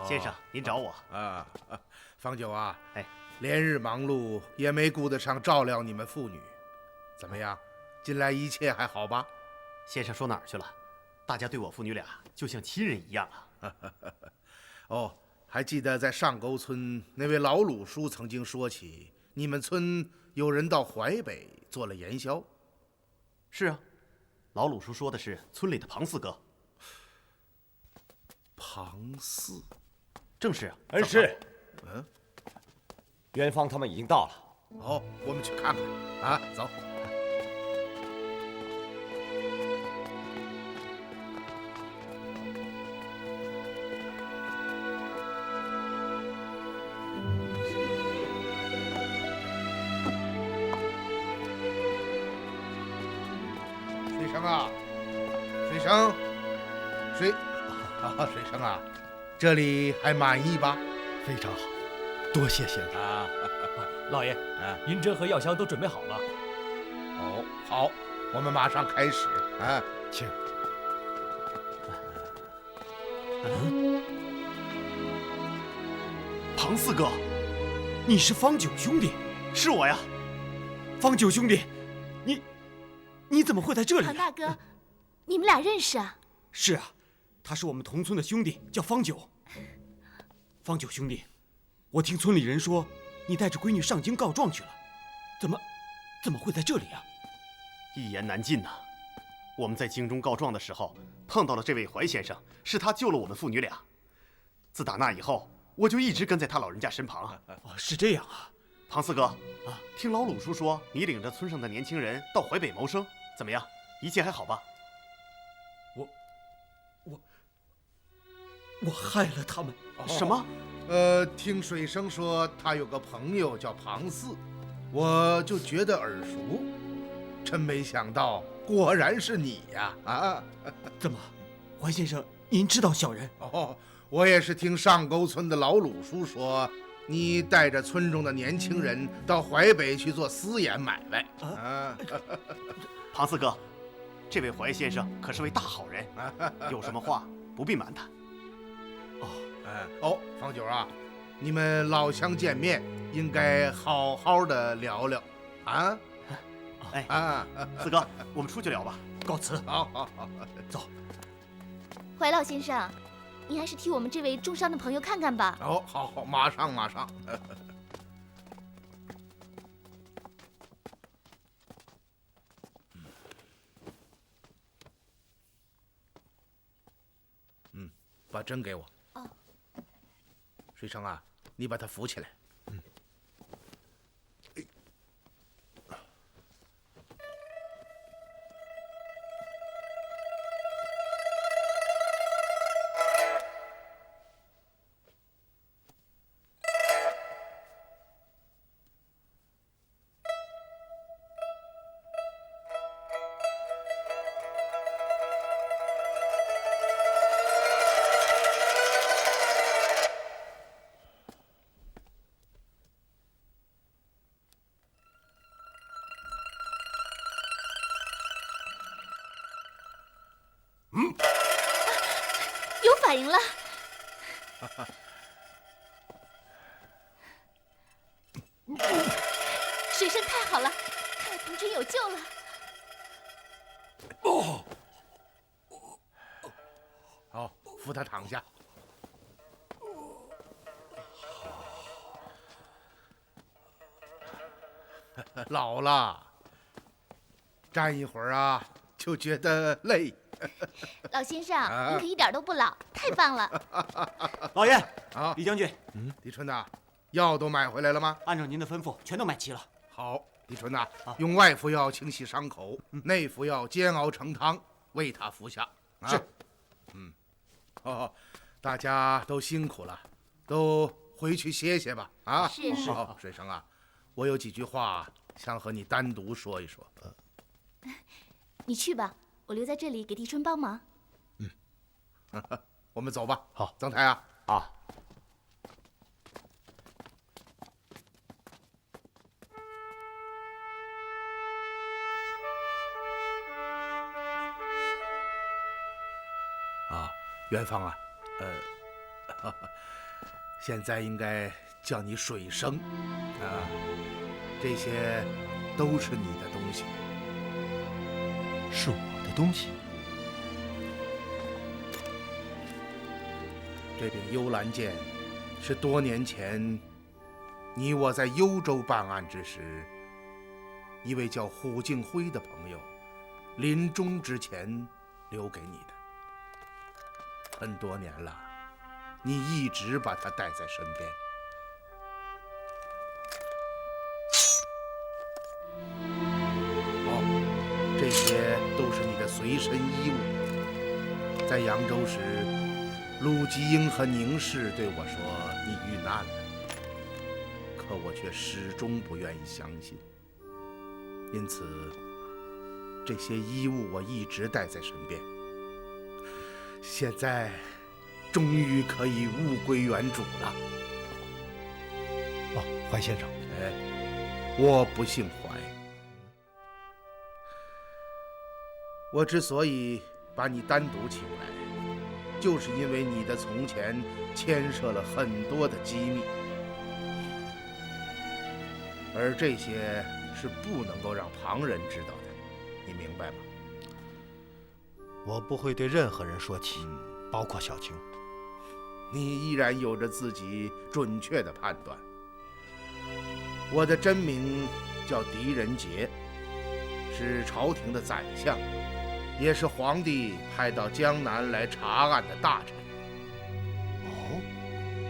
先生，您找我啊？方九啊，哎，连日忙碌，也没顾得上照料你们父女。怎么样，近来一切还好吧？先生说哪儿去了？大家对我父女俩就像亲人一样啊。哦，还记得在上沟村那位老鲁叔曾经说起，你们村有人到淮北做了盐枭。是啊，老鲁叔说的是村里的庞四哥。庞四，正是啊。恩师，元芳他们已经到了。好，我们去看看啊，走。水生啊，水生，水生啊，这里还满意吧？非常好，多谢先生啊！老爷，银针和药箱都准备好了。哦，好，我们马上开始啊，请。庞四哥，你是方九兄弟？是我呀，方九兄弟，你怎么会在这里？庞大哥，你们俩认识啊？是啊，他是我们同村的兄弟，叫方九。方九兄弟，我听村里人说，你带着闺女上京告状去了，怎么会在这里啊？一言难尽呐。我们在京中告状的时候，碰到了这位怀先生，是他救了我们父女俩。自打那以后，我就一直跟在他老人家身旁。哦，是这样啊。庞四哥啊，听老鲁叔说，你领着村上的年轻人到淮北谋生，怎么样？一切还好吧？我害了他们。什么？听水生说他有个朋友叫庞四，我就觉得耳熟，真没想到，果然是你呀！啊，怎么，怀先生，您知道小人？哦，我也是听上沟村的老鲁叔说，你带着村中的年轻人到淮北去做私盐买卖。庞四哥，这位怀先生可是位大好人，有什么话不必瞒他。方九啊，你们老乡见面，应该好好的聊聊，啊？哎啊，四哥，我们出去聊吧。告辞。好，走。怀老先生，你还是替我们这位重伤的朋友看看吧。哦，好，马上。把针给我。哦。水生啊，你把他扶起来。有反应了。水生太好了，看来童真有救了。好，扶他躺下。老了，站一会儿啊，就觉得累。老先生，您可一点都不老，太棒了。老爷啊，李将军，李春呐，药都买回来了吗？按照您的吩咐，全都买齐了。好，李春呐，用外服药清洗伤口，内服药煎熬成汤，为他服下。是。大家都辛苦了，都回去歇歇吧。啊，是。好，水生啊，我有几句话想和你单独说一说。你去吧，我留在这里给狄春帮忙。我们走吧。好，曾台啊。啊。元芳啊，现在应该叫你水生啊，这些都是你的东西。是我的东西。这柄幽兰剑是多年前你我在幽州办案之时，一位叫虎敬辉的朋友临终之前留给你的。很多年了，你一直把它带在身边。这些都是你的随身衣物。在扬州时，陆吉英和宁氏对我说你遇难了，可我却始终不愿意相信。因此，这些衣物我一直带在身边。现在，终于可以物归原主了。怀先生，我不姓怀。我之所以把你单独请来，就是因为你的从前牵涉了很多的机密，而这些是不能够让旁人知道的，你明白吗？我不会对任何人说起，包括小青。你依然有着自己准确的判断。我的真名叫狄仁杰，是朝廷的宰相，也是皇帝派到江南来查案的大臣。哦，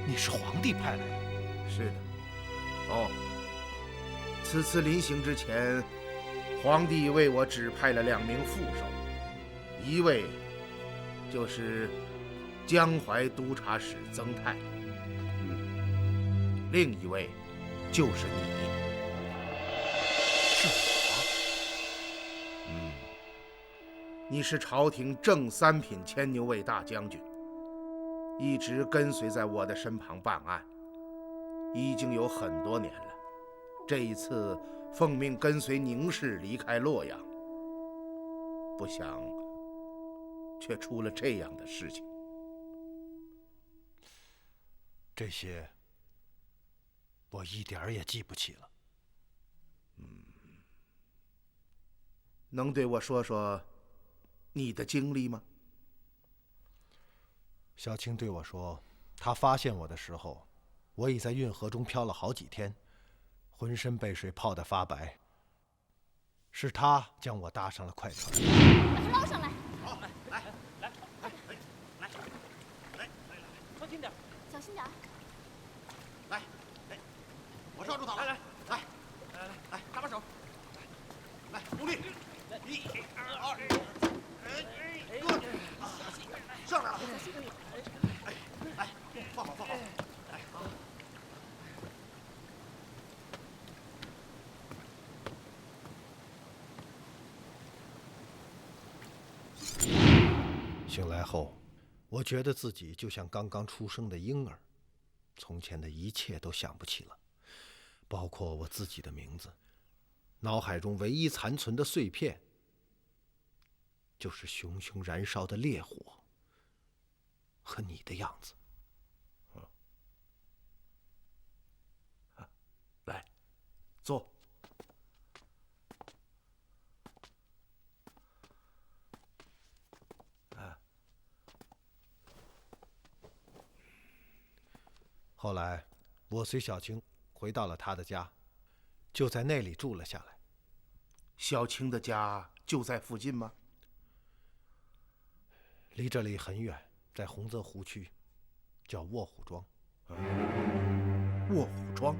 你是皇帝派来的？是的。此次临行之前，皇帝为我指派了2名副手，一位就是江淮督察使曾泰，另一位就是你。是我？你是朝廷正3品牵牛卫大将军，一直跟随在我的身旁办案，已经有很多年了。这一次奉命跟随宁氏离开洛阳，不想却出了这样的事情。这些我一点儿也记不起了。能对我说说你的经历吗？小青对我说，她发现我的时候，我已在运河中漂了好几天，浑身被水泡得发白。是她将我搭上了快船，把它捞上来。好，来，小心点，小心点。来，我抓住它了。来，搭把手，来，用力，1、2，上来了。来，放好。来，好。醒来后，我觉得自己就像刚刚出生的婴儿，从前的一切都想不起了，包括我自己的名字。脑海中唯一残存的碎片，就是熊熊燃烧的烈火和你的样子。来，坐。后来，我随小青回到了她的家，就在那里住了下来。小青的家就在附近吗？离这里很远，在洪泽湖区，叫卧虎庄。卧虎庄？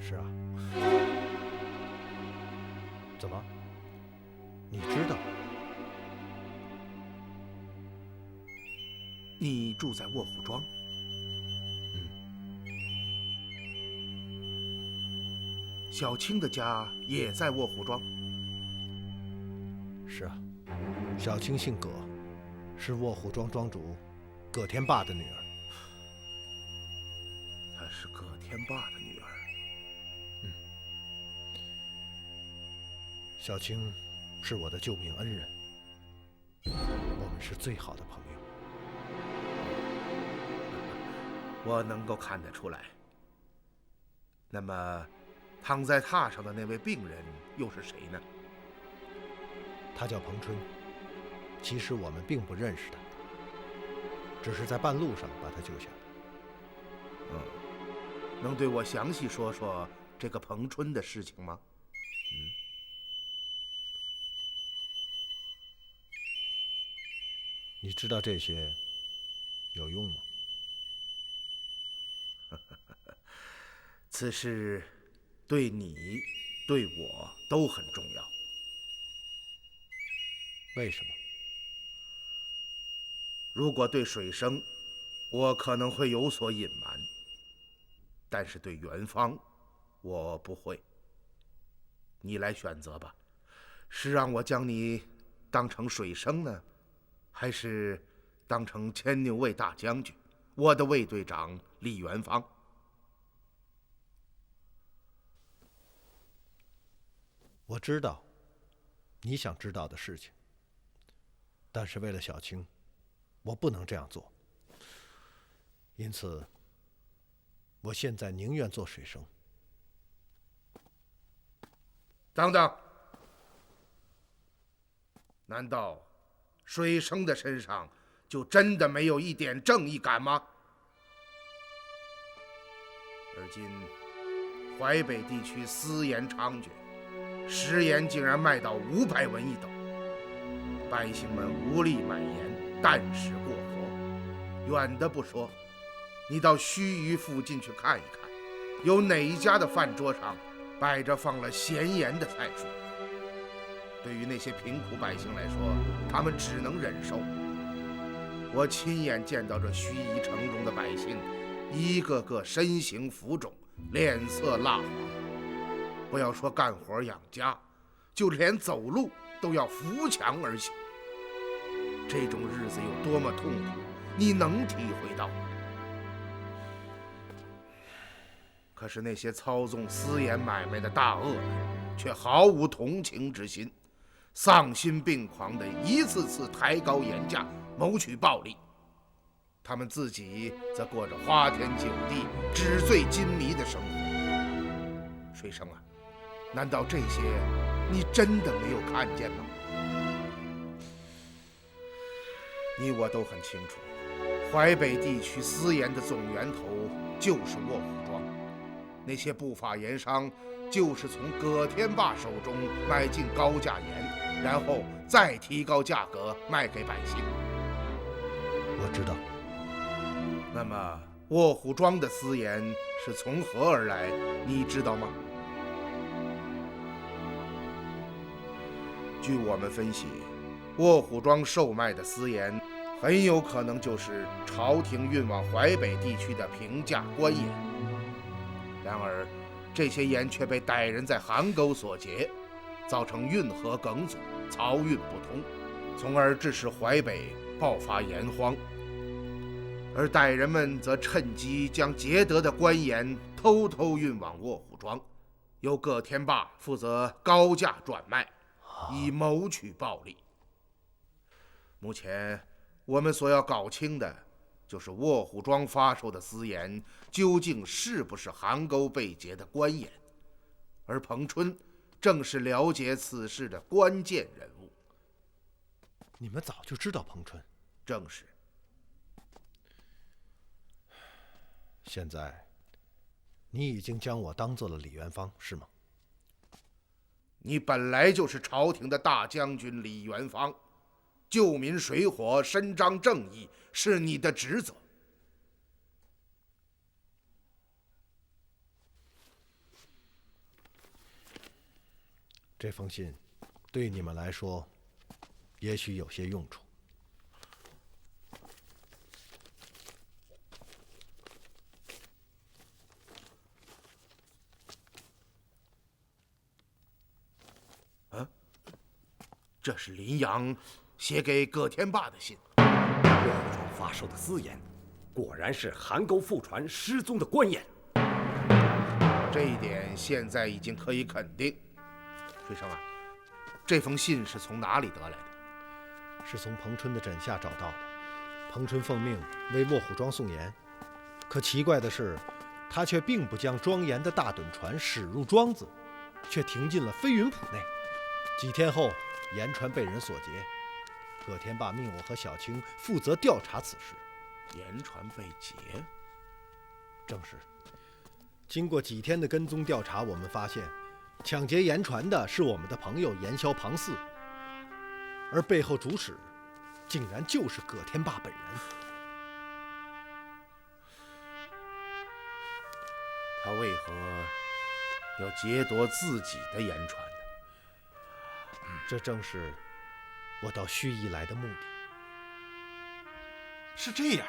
是啊。怎么？你知道？你住在卧虎庄？小青的家也在卧虎庄。是啊，小青姓葛，是卧虎庄庄主葛天霸的女儿。她是葛天霸的女儿。小青是我的救命恩人，我们是最好的朋友。我能够看得出来。那么，躺在榻上的那位病人又是谁呢？他叫彭春，其实我们并不认识他，只是在半路上把他救下来。能对我详细说说这个彭春的事情吗？你知道这些有用吗？此事对你、对我都很重要。为什么？如果对水生，我可能会有所隐瞒，但是对元芳，我不会。你来选择吧，是让我将你当成水生呢，还是当成牵牛卫大将军，我的卫队长李元芳？我知道你想知道的事情，但是为了小青，我不能这样做。因此，我现在宁愿做水生。等等，难道水生的身上就真的没有一点正义感吗？而今淮北地区私盐猖獗，食盐竟然卖到500文一斗，百姓们无力买盐，啖食过活。远的不说，你到盱眙附近去看一看，有哪一家的饭桌上摆着放了咸盐的菜蔬？对于那些贫苦百姓来说，他们只能忍受。我亲眼见到这盱眙城中的百姓，一个个身形浮肿，脸色蜡黄。不要说干活养家，就连走路都要扶墙而行。这种日子有多么痛苦，你能体会到吗？可是那些操纵私盐买卖的大鳄们，却毫无同情之心，丧心病狂地一次次抬高盐价，谋取暴利。他们自己则过着花天酒地、纸醉金迷的生活。水生啊，难道这些你真的没有看见吗？你我都很清楚，淮北地区私盐的总源头就是卧虎庄，那些不法盐商就是从葛天霸手中买进高价盐，然后再提高价格卖给百姓。我知道。那么卧虎庄的私盐是从何而来，你知道吗？据我们分析，卧虎庄售卖的私盐很有可能就是朝廷运往淮北地区的平价官盐。然而这些盐却被歹人在邗沟所劫，造成运河梗阻，漕运不通，从而致使淮北爆发盐荒。而歹人们则趁机将劫得的官盐偷偷运往卧虎庄，由葛天霸负责高价转卖，以谋取暴利。目前我们所要搞清的就是卧虎庄发售的私盐究竟是不是邗沟被劫的官盐，而彭春正是了解此事的关键人物。你们早就知道彭春？正是。现在，你已经将我当做了李元芳，是吗？你本来就是朝廷的大将军李元芳，救民水火，伸张正义是你的职责。这封信对你们来说，也许有些用处。这是林阳写给葛天霸的信。卧虎庄发售的私盐，果然是邗沟副船失踪的官盐。这一点现在已经可以肯定。水生啊，这封信是从哪里得来的？是从彭春的枕下找到的。彭春奉命为卧虎庄送盐，可奇怪的是，他却并不将装盐的大趸船驶入庄子，却停进了飞云浦内。几天后，盐船被人所劫，葛天霸命我和小青负责调查此事。盐船被劫？正是。经过几天的跟踪调查，我们发现，抢劫盐船的是我们的朋友盐枭庞四，而背后主使，竟然就是葛天霸本人。他为何要劫夺自己的盐船呢？这正是我到盱眙来的目的。是这样，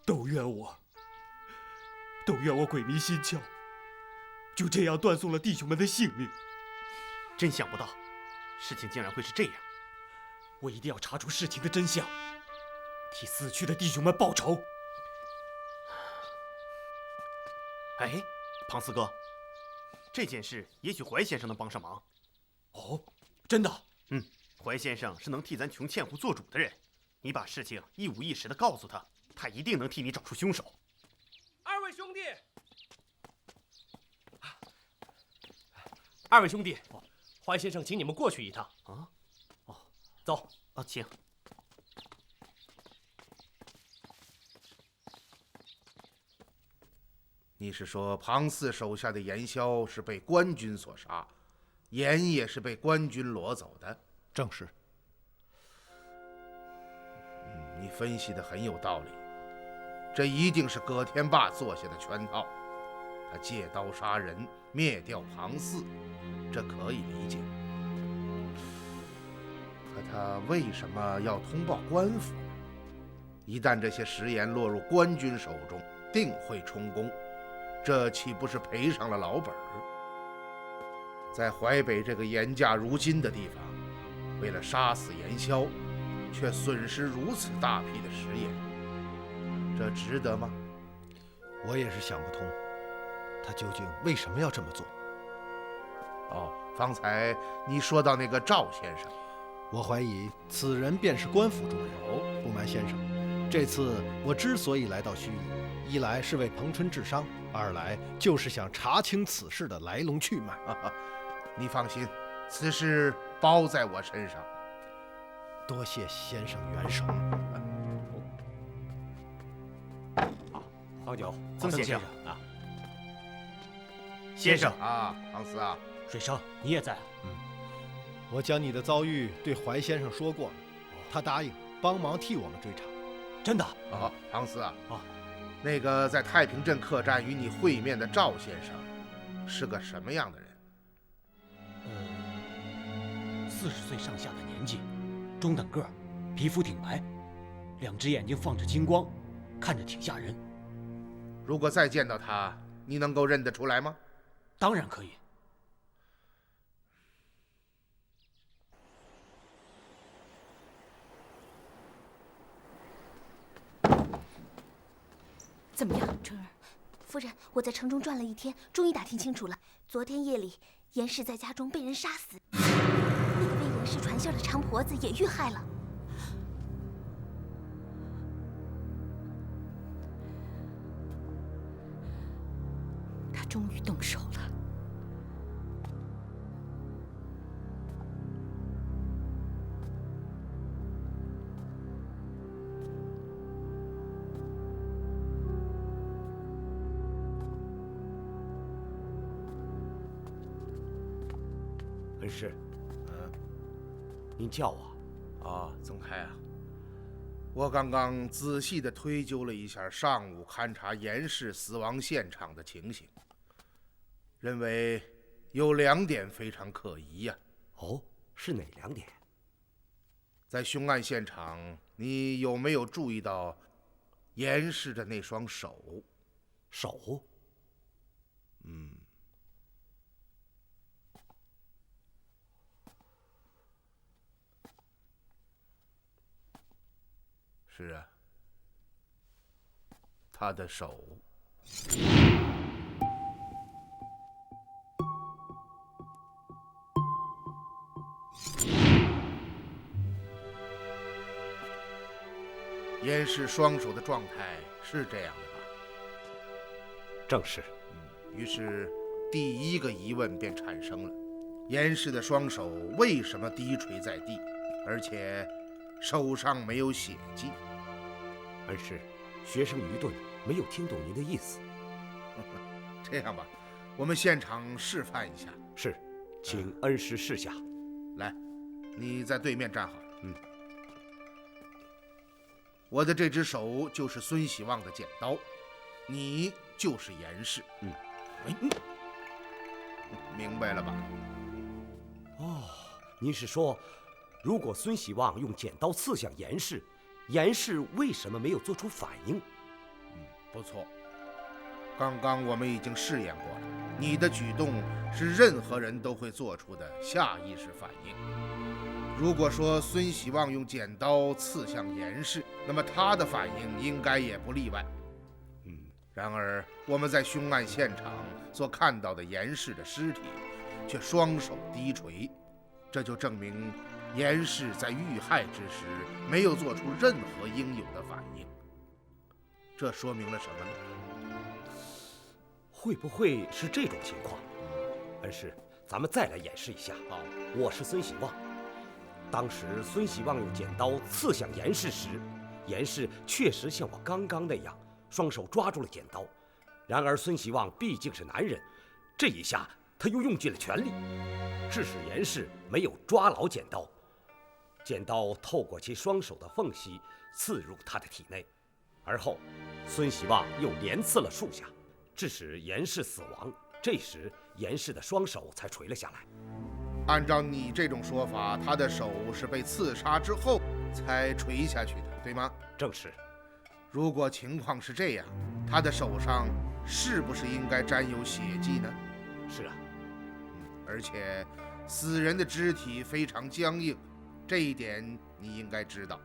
都怨我鬼迷心窍，就这样断送了弟兄们的性命。真想不到，事情竟然会是这样。我一定要查出事情的真相，替死去的弟兄们报仇。哎，庞四哥，这件事也许怀先生能帮上忙。哦，真的？怀先生是能替咱穷欠户做主的人，你把事情一五一十的告诉他，他一定能替你找出凶手。二位兄弟，二位兄弟，怀先生请你们过去一趟。走。请。你是说庞四手下的盐枭是被官军所杀，盐也是被官军裸走的？正是。你分析的很有道理，这一定是葛天霸做下的圈套。他借刀杀人，灭掉庞四，这可以理解。可他为什么要通报官府呢？一旦这些食盐落入官军手中，定会充公，这岂不是赔上了老本儿？在淮北这个盐价如金的地方，为了杀死盐枭，却损失如此大批的食盐，这值得吗？我也是想不通，他究竟为什么要这么做？方才你说到那个赵先生，我怀疑此人便是官府中人。不瞒先生，这次我之所以来到盱眙，一来是为彭春治伤，二来就是想查清此事的来龙去脉。你放心，此事包在我身上。多谢先生援手。好酒，曾先生啊，先生啊，唐斯啊，水生你也在啊？我将你的遭遇对怀先生说过了，他答应帮忙替我们追查。真的？啊，唐斯啊，那个在太平镇客栈与你会面的赵先生，是个什么样的人？40岁上下的年纪，中等个儿，皮肤挺白，2只眼睛放着金光，看着挺吓人。如果再见到他，你能够认得出来吗？当然可以。怎么样，春儿？夫人，我在城中转了一天，终于打听清楚了。昨天夜里，严氏在家中被人杀死，那个为严氏传信的长婆子也遇害了。他终于动手了。恩师，您叫我？啊，曾开啊，我刚刚仔细地推究了一下上午勘察严氏死亡现场的情形，认为有2点非常可疑呀。哦，是哪2点？在凶案现场，你有没有注意到严氏的那双手？手？是啊，他的手。严氏双手的状态是这样的吧？正是。于是，第一个疑问便产生了：严氏的双手为什么低垂在地，而且手上没有血迹？恩师，学生愚钝，没有听懂您的意思。这样吧，我们现场示范一下。是，请恩师示下。来，你在对面站好。我的这只手就是孙喜旺的剪刀，你就是严氏。明白了吧？哦，您是说，如果孙喜旺用剪刀刺向严氏，严氏为什么没有做出反应？不错。刚刚我们已经试验过了，你的举动是任何人都会做出的下意识反应。如果说孙喜旺用剪刀刺向严氏，那么他的反应应该也不例外。然而我们在凶案现场所看到的严氏的尸体，却双手低垂，这就证明严氏在遇害之时没有做出任何应有的反应。这说明了什么呢？会不会是这种情况？恩师，咱们再来演示一下。我是孙喜旺。当时孙喜旺用剪刀刺向严氏时，严氏确实像我刚刚那样，双手抓住了剪刀。然而孙喜旺毕竟是男人，这一下他又用尽了全力，致使严氏没有抓牢剪刀。剪刀透过其双手的缝隙刺入他的体内，而后孙喜旺又连刺了数下，致使严氏死亡。这时严氏的双手才垂了下来。按照你这种说法，他的手是被刺杀之后才垂下去的，对吗？正是。如果情况是这样，他的手上是不是应该沾有血迹呢？是啊。而且死人的肢体非常僵硬，这一点你应该知道。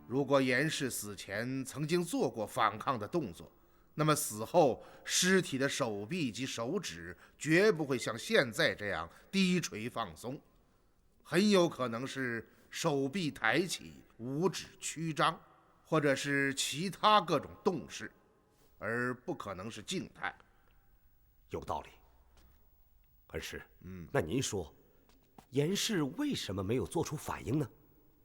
如果严氏死前曾经做过反抗的动作，那么死后尸体的手臂及手指绝不会像现在这样低垂放松。很有可能是手臂抬起，五指曲张，或者是其他各种动势，而不可能是静态。有道理。恩师，那您说，严氏为什么没有做出反应呢？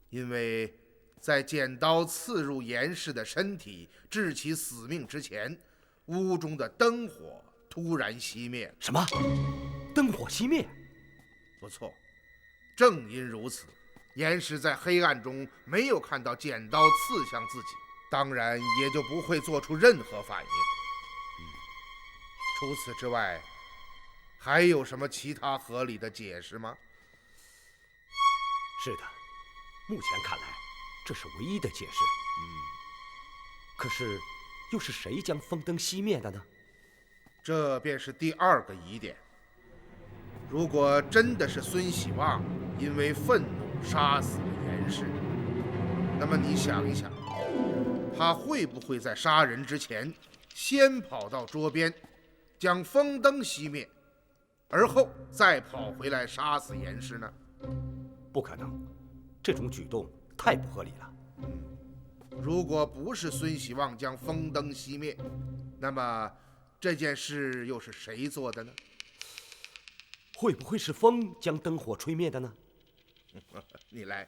因为在剪刀刺入严氏的身体，致其死命之前，屋中的灯火突然熄灭。什么？灯火熄灭？不错，正因如此，严氏在黑暗中没有看到剪刀刺向自己，当然也就不会做出任何反应。除此之外，还有什么其他合理的解释吗？是的，目前看来，这是唯一的解释。可是，又是谁将风灯熄灭的呢？这便是第二个疑点。如果真的是孙喜旺因为愤怒杀死了严氏，那么你想一想，他会不会在杀人之前先跑到桌边，将风灯熄灭，而后再跑回来杀死严氏呢？不可能，这种举动太不合理了。如果不是孙喜旺将风灯熄灭，那么这件事又是谁做的呢？会不会是风将灯火吹灭的呢？你来。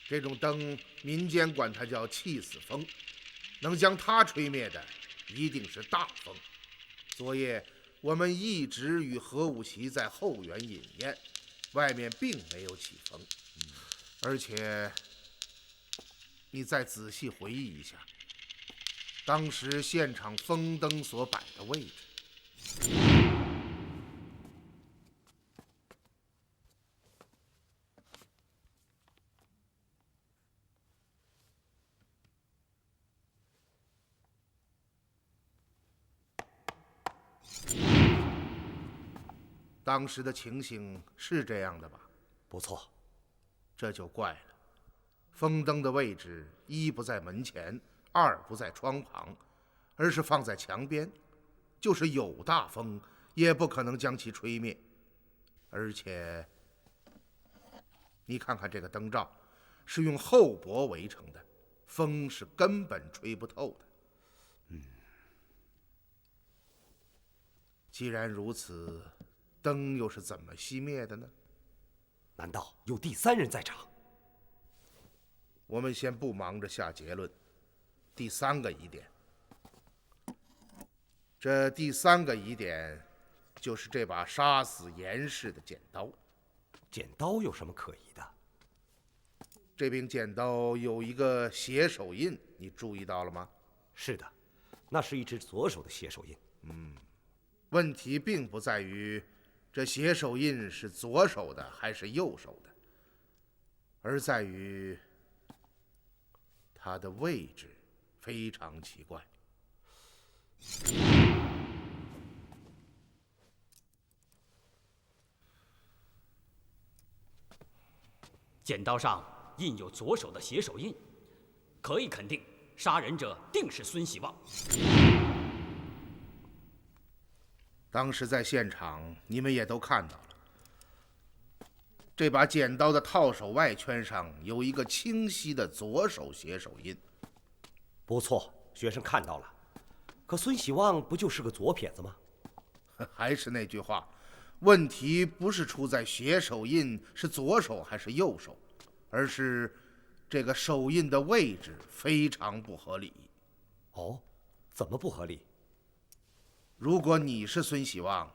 这种灯，民间管它叫气死风，能将它吹灭的，一定是大风。昨夜我们一直与何武奇在后园饮宴，外面并没有起风。而且，你再仔细回忆一下，当时现场风灯所摆的位置。当时的情形是这样的吧？不错。这就怪了，风灯的位置一不在门前，二不在窗旁，而是放在墙边，就是有大风也不可能将其吹灭。而且你看看这个灯罩，是用厚薄围成的，风是根本吹不透的。既然如此，灯又是怎么熄灭的呢？难道有第三人在场？我们先不忙着下结论。第三个疑点，这第三个疑点就是这把杀死严氏的剪刀。剪刀有什么可疑的？这柄剪刀有一个血手印，你注意到了吗？是的，那是一只左手的血手印。问题并不在于这血手印是左手的还是右手的，而在于它的位置非常奇怪。剪刀上印有左手的血手印，可以肯定，杀人者定是孙喜旺。当时在现场，你们也都看到了，这把剪刀的套手外圈上有一个清晰的左手血手印。不错，学生看到了。可孙喜旺不就是个左撇子吗？还是那句话，问题不是出在血手印是左手还是右手，而是这个手印的位置非常不合理。哦，怎么不合理？如果你是孙喜旺，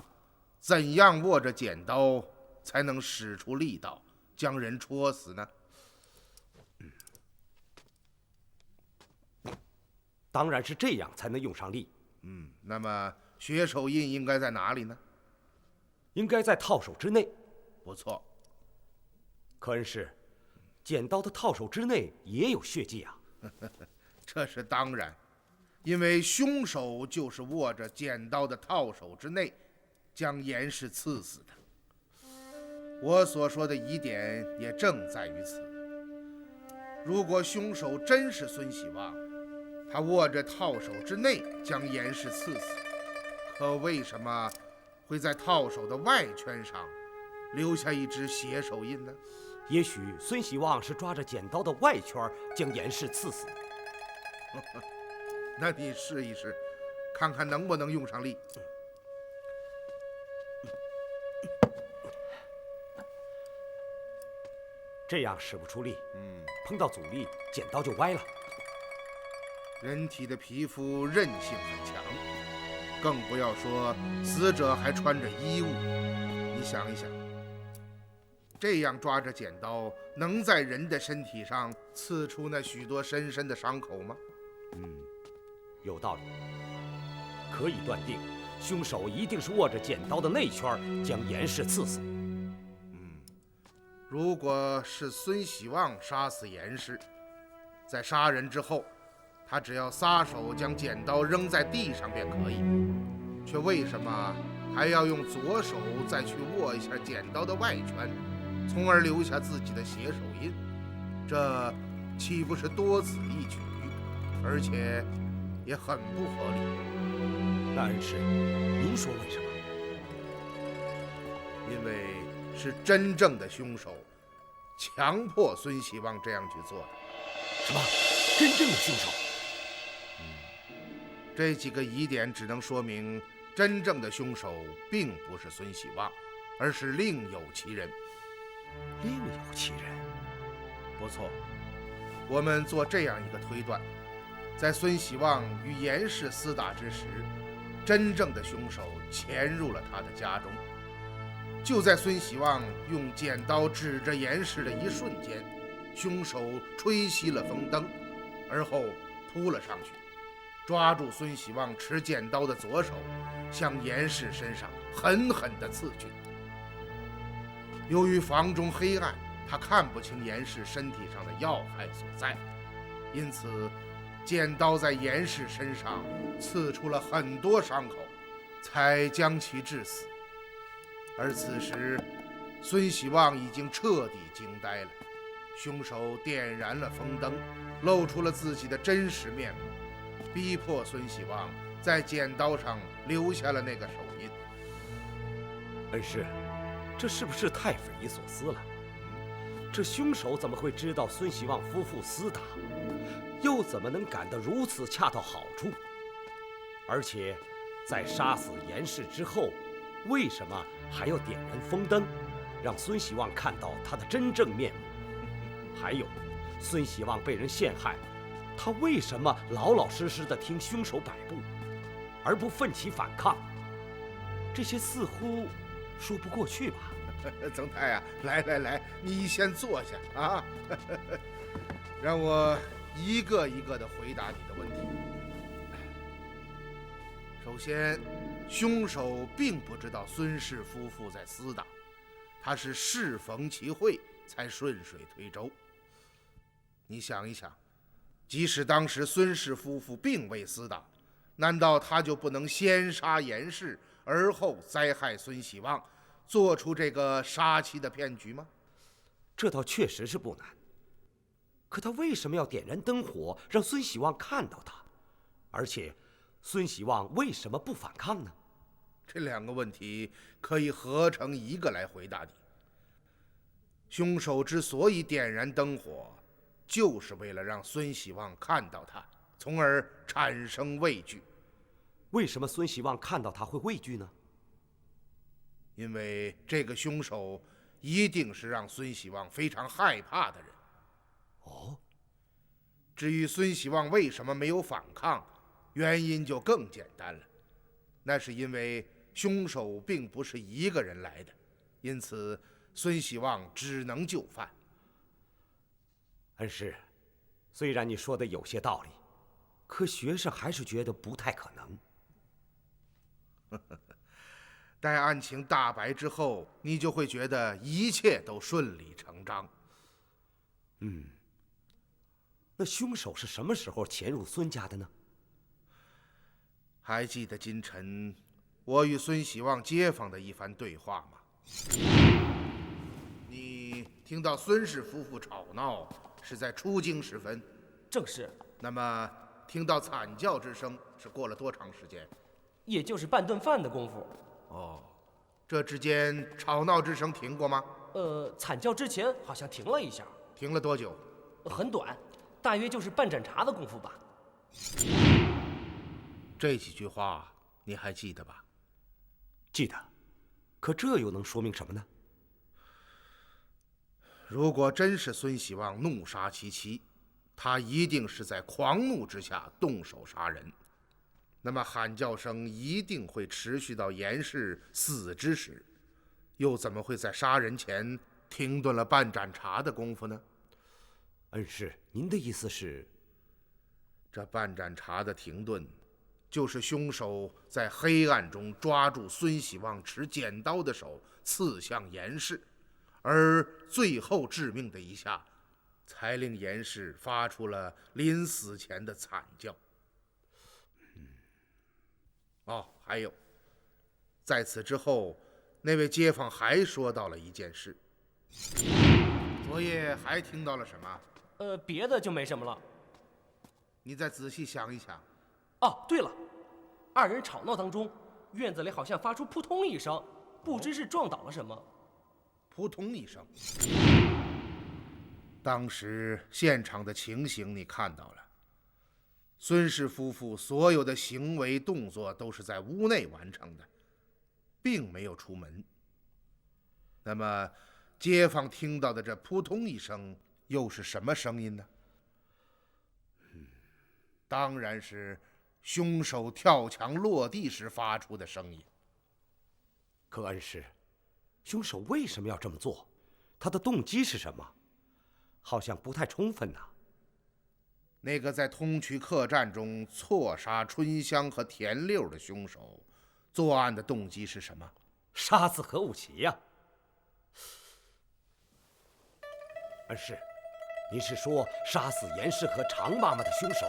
怎样握着剪刀才能使出力道将人戳死呢？当然是这样才能用上力。那么血手印应该在哪里呢？应该在套手之内。不错。可恩师，剪刀的套手之内也有血迹啊。这是当然。因为凶手就是握着剪刀的套手之内，将严氏刺死的。我所说的疑点也正在于此。如果凶手真是孙喜旺，他握着套手之内将严氏刺死，可为什么会在套手的外圈上留下一只血手印呢？也许孙喜旺是抓着剪刀的外圈将严氏刺死。那你试一试，看看能不能用上力。这样使不出力，碰到阻力，剪刀就歪了。人体的皮肤韧性很强，更不要说死者还穿着衣物。你想一想，这样抓着剪刀，能在人的身体上刺出那许多深深的伤口吗？有道理。可以断定，凶手一定是握着剪刀的内圈将严氏刺死。如果是孙喜旺杀死严氏，在杀人之后，他只要撒手将剪刀扔在地上便可以，却为什么还要用左手再去握一下剪刀的外圈，从而留下自己的血手印？这岂不是多此一举，而且也很不合理？那恩师，您说为什么？因为是真正的凶手强迫孙喜旺这样去做的。什么？真正的凶手？这几个疑点只能说明，真正的凶手并不是孙喜旺，而是另有其人。另有其人？不错，我们做这样一个推断：在孙喜旺与严氏厮打之时，真正的凶手潜入了他的家中。就在孙喜旺用剪刀指着严氏的一瞬间，凶手吹熄了风灯，而后扑了上去，抓住孙喜旺持剪刀的左手，向严氏身上狠狠地刺去。由于房中黑暗，他看不清严氏身体上的要害所在，因此剪刀在严氏身上刺出了很多伤口，才将其致死。而此时，孙喜旺已经彻底惊呆了。凶手点燃了风灯，露出了自己的真实面目，逼迫孙喜旺在剪刀上留下了那个手印。恩师，这是不是太匪夷所思了？这凶手怎么会知道孙喜旺夫妇厮打，又怎么能赶得如此恰到好处？而且，在杀死严氏之后，为什么还要点燃风灯，让孙喜旺看到他的真正面目？还有，孙喜旺被人陷害，他为什么老老实实地听凶手摆布，而不奋起反抗？这些似乎说不过去吧？曾太啊，来，你先坐下啊，让我一个一个地回答你的问题。首先，凶手并不知道孙氏夫妇在厮打，他是适逢其会才顺水推舟。你想一想，即使当时孙氏夫妇并未厮打，难道他就不能先杀严氏，而后灾害孙喜旺，做出这个杀妻的骗局吗？这倒确实是不难。可他为什么要点燃灯火，让孙喜旺看到他？而且，孙喜旺为什么不反抗呢？这两个问题可以合成一个来回答你。凶手之所以点燃灯火，就是为了让孙喜旺看到他，从而产生畏惧。为什么孙喜旺看到他会畏惧呢？因为这个凶手一定是让孙喜旺非常害怕的人。哦。至于孙喜旺为什么没有反抗，原因就更简单了，那是因为凶手并不是一个人来的，因此孙喜旺只能就范。恩师，虽然你说的有些道理，可学生还是觉得不太可能。待案情大白之后，你就会觉得一切都顺理成章。那凶手是什么时候潜入孙家的呢？还记得今晨我与孙喜旺街坊的一番对话吗？你听到孙氏夫妇吵闹是在出京时分？正是。那么听到惨叫之声是过了多长时间？也就是半顿饭的功夫。哦，这之间吵闹之声停过吗？惨叫之前好像停了一下。停了多久？很短，大约就是半盏茶的功夫吧。这几句话你还记得吧？记得，可这又能说明什么呢？如果真是孙喜旺怒杀其妻，他一定是在狂怒之下动手杀人，那么喊叫声一定会持续到严氏死之时，又怎么会在杀人前停顿了半盏茶的功夫呢？恩师，您的意思是，这半盏茶的停顿，就是凶手在黑暗中抓住孙喜旺持剪刀的手，刺向严氏，而最后致命的一下，才令严氏发出了临死前的惨叫。还有，在此之后，那位街坊还说到了一件事。昨夜还听到了什么？别的就没什么了。你再仔细想一想。哦，对了，二人吵闹当中，院子里好像发出扑通一声，不知是撞倒了什么。扑通一声。当时现场的情形你看到了，孙氏夫妇所有的行为动作都是在屋内完成的，并没有出门。那么街坊听到的这扑通一声又是什么声音呢？当然是凶手跳墙落地时发出的声音。可恩师，凶手为什么要这么做？他的动机是什么？好像不太充分呐。那个在通衢客栈中错杀春香和田六的凶手，作案的动机是什么？杀死何武奇呀。恩师，您是说杀死严氏和常妈妈的凶手，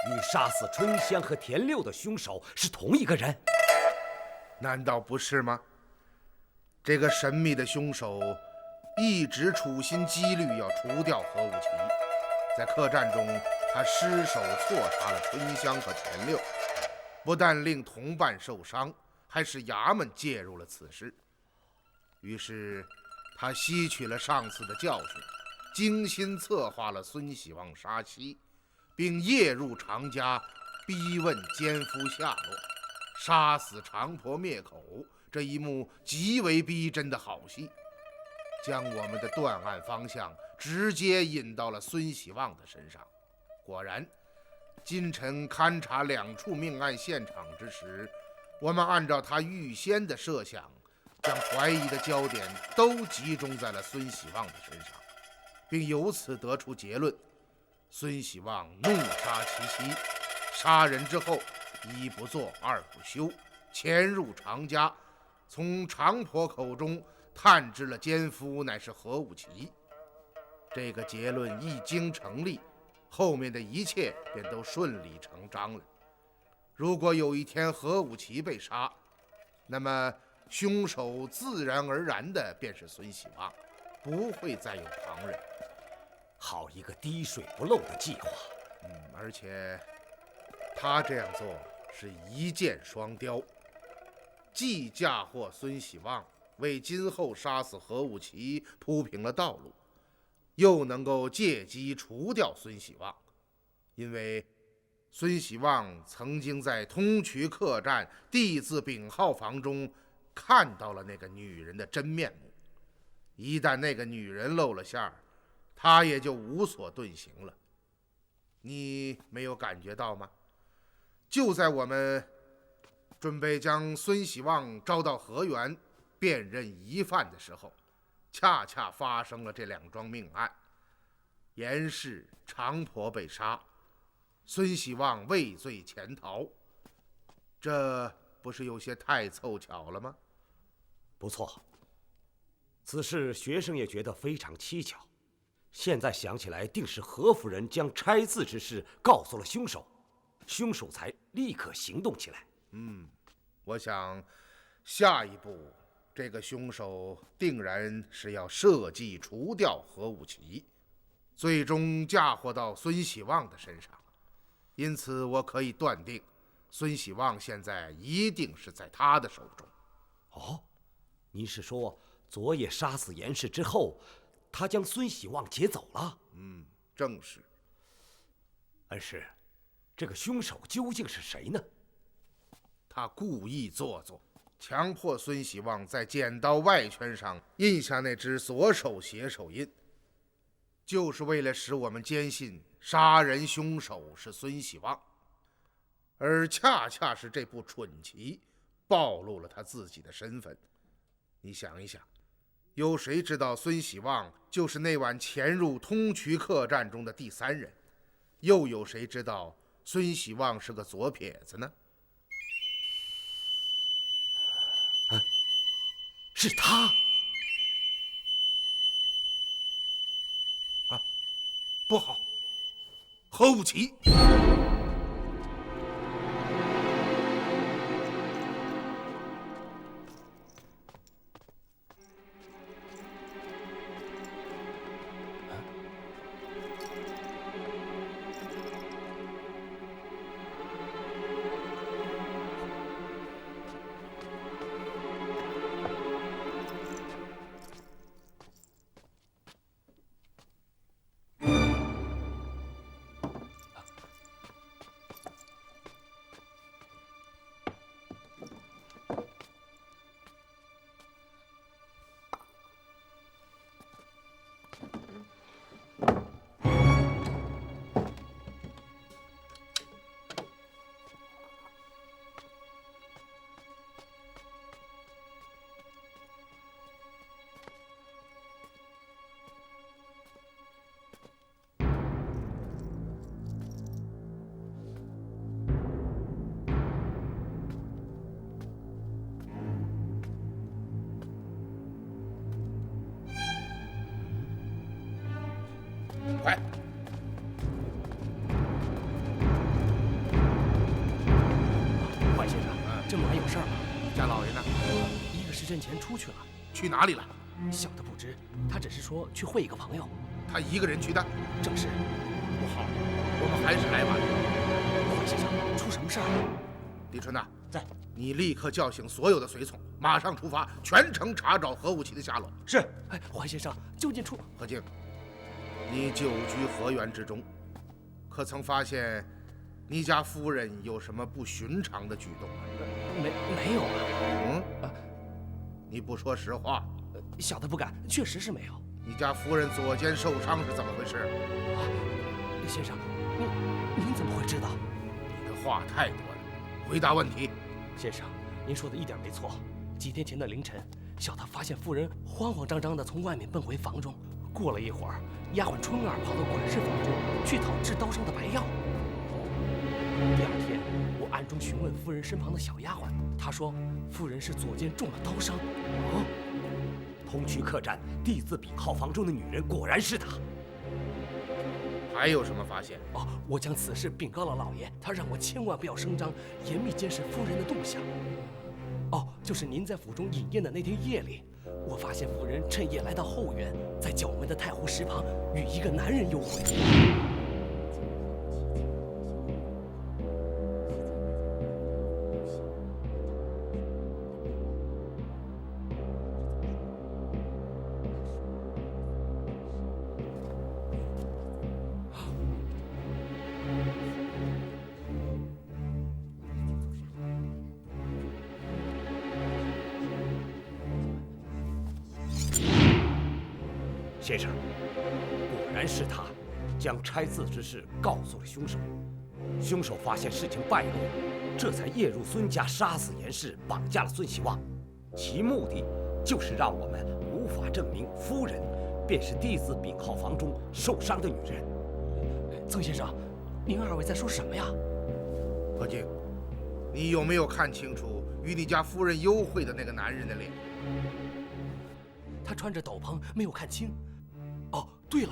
与杀死春香和田六的凶手是同一个人？难道不是吗？这个神秘的凶手一直处心积虑要除掉何武奇，在客栈中他失手错杀了春香和田六，不但令同伴受伤，还使衙门介入了此事。于是他吸取了上次的教训，精心策划了孙喜旺杀妻，并夜入常家逼问奸夫下落，杀死常婆灭口，这一幕极为逼真的好戏，将我们的断案方向直接引到了孙喜旺的身上。果然，今晨勘察2处命案现场之时，我们按照他预先的设想，将怀疑的焦点都集中在了孙喜旺的身上，并由此得出结论：孙喜旺怒杀其妻，杀人之后一不做二不休，潜入常家，从常婆口中探知了奸夫乃是何武奇。这个结论一经成立，后面的一切便都顺理成章了。如果有一天何武奇被杀，那么凶手自然而然的便是孙喜旺，不会再有旁人。好一个滴水不漏的计划。而且他这样做是一箭双雕，既嫁祸孙喜旺，为今后杀死何武奇铺平了道路，又能够借机除掉孙喜旺。因为孙喜旺曾经在通衢客栈D字丙号房中看到了那个女人的真面目，一旦那个女人露了馅儿，他也就无所遁形了。你没有感觉到吗？就在我们准备将孙喜旺招到河源辨认疑犯的时候，恰恰发生了这2桩命案。严氏、常婆被杀，孙喜旺畏罪潜逃，这不是有些太凑巧了吗？不错，此事学生也觉得非常蹊跷。现在想起来，定是何夫人将拆字之事告诉了凶手，凶手才立刻行动起来。我想下一步这个凶手定然是要设计除掉何武奇，最终嫁祸到孙喜旺的身上。因此我可以断定，孙喜旺现在一定是在他的手中。哦，您是说昨夜杀死严氏之后，他将孙喜旺劫走了？正是。恩师，这个凶手究竟是谁呢？他故意做作，强迫孙喜旺在剪刀外圈上印下那只左手写手印，就是为了使我们坚信杀人凶手是孙喜旺。而恰恰是这步蠢棋暴露了他自己的身份。你想一想，有谁知道孙喜旺就是那晚潜入通衢客栈中的第三人？又有谁知道孙喜旺是个左撇子呢？是他啊！不好，何武奇！快！坏先生，这么晚有事儿吗？家老爷呢？1个时辰前出去了。去哪里了？小的不知，他只是说去会一个朋友。他一个人去的？正是。不好，我们还是来晚了。坏先生，出什么事儿？狄春呐，在。你立刻叫醒所有的随从，马上出发，全城查找何武奇的下落。是。哎，坏先生，究竟出？何静，你久居河源之中，可曾发现你家夫人有什么不寻常的举动吗？没有啊。你不说实话。小的不敢，确实是没有。你家夫人左肩受伤是怎么回事？啊，先生，您怎么会知道？你的话太多了，回答问题。先生，您说的一点没错。几天前的凌晨，小的发现夫人慌慌张张地从外面奔回房中。过了一会儿，丫鬟春儿跑到管事房中去讨治刀伤的白药。第2天，我暗中询问夫人身旁的小丫鬟，她说夫人是左肩中了刀伤。通衢客栈地字丙号房中的女人果然是她。还有什么发现？我将此事禀告了老爷，他让我千万不要声张，严密监视夫人的动向。就是您在府中饮宴的那天夜里，我发现夫人趁夜来到后园，在角门的太湖石旁与一个男人幽会。先生，果然是他，将拆字之事告诉了凶手。凶手发现事情败露，这才夜入孙家，杀死严氏，绑架了孙喜旺。其目的就是让我们无法证明夫人便是地字丙号房中受伤的女人。曾先生，您2位在说什么呀？何静，你有没有看清楚与你家夫人幽会的那个男人的脸？他穿着斗篷，没有看清。对了，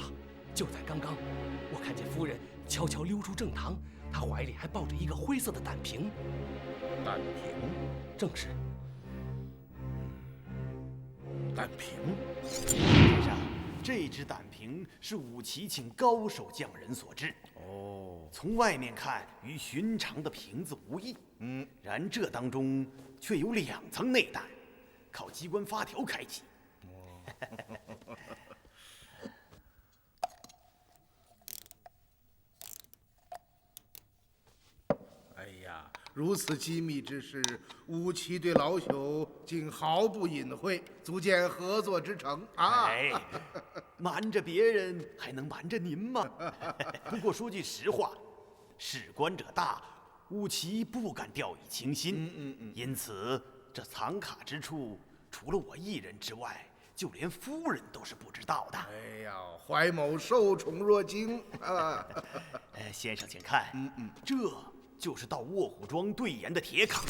就在刚刚，我看见夫人悄悄溜出正堂，她怀里还抱着一个灰色的胆瓶。胆瓶？正是。胆瓶？先生，这只胆瓶是武奇请高手匠人所制。哦，从外面看与寻常的瓶子无异。然这当中却有2层内胆，靠机关发条开启。哎呀，如此机密之事，武奇对老朽竟毫不隐晦，足见合作之诚啊！哎，瞒着别人还能瞒着您吗？不过说句实话，事关者大，武奇不敢掉以轻心。因此这藏卡之处，除了我一人之外，就连夫人都是不知道的。哎呀，怀某受宠若惊啊！先生请看，这就是到卧虎庄对盐的铁卡。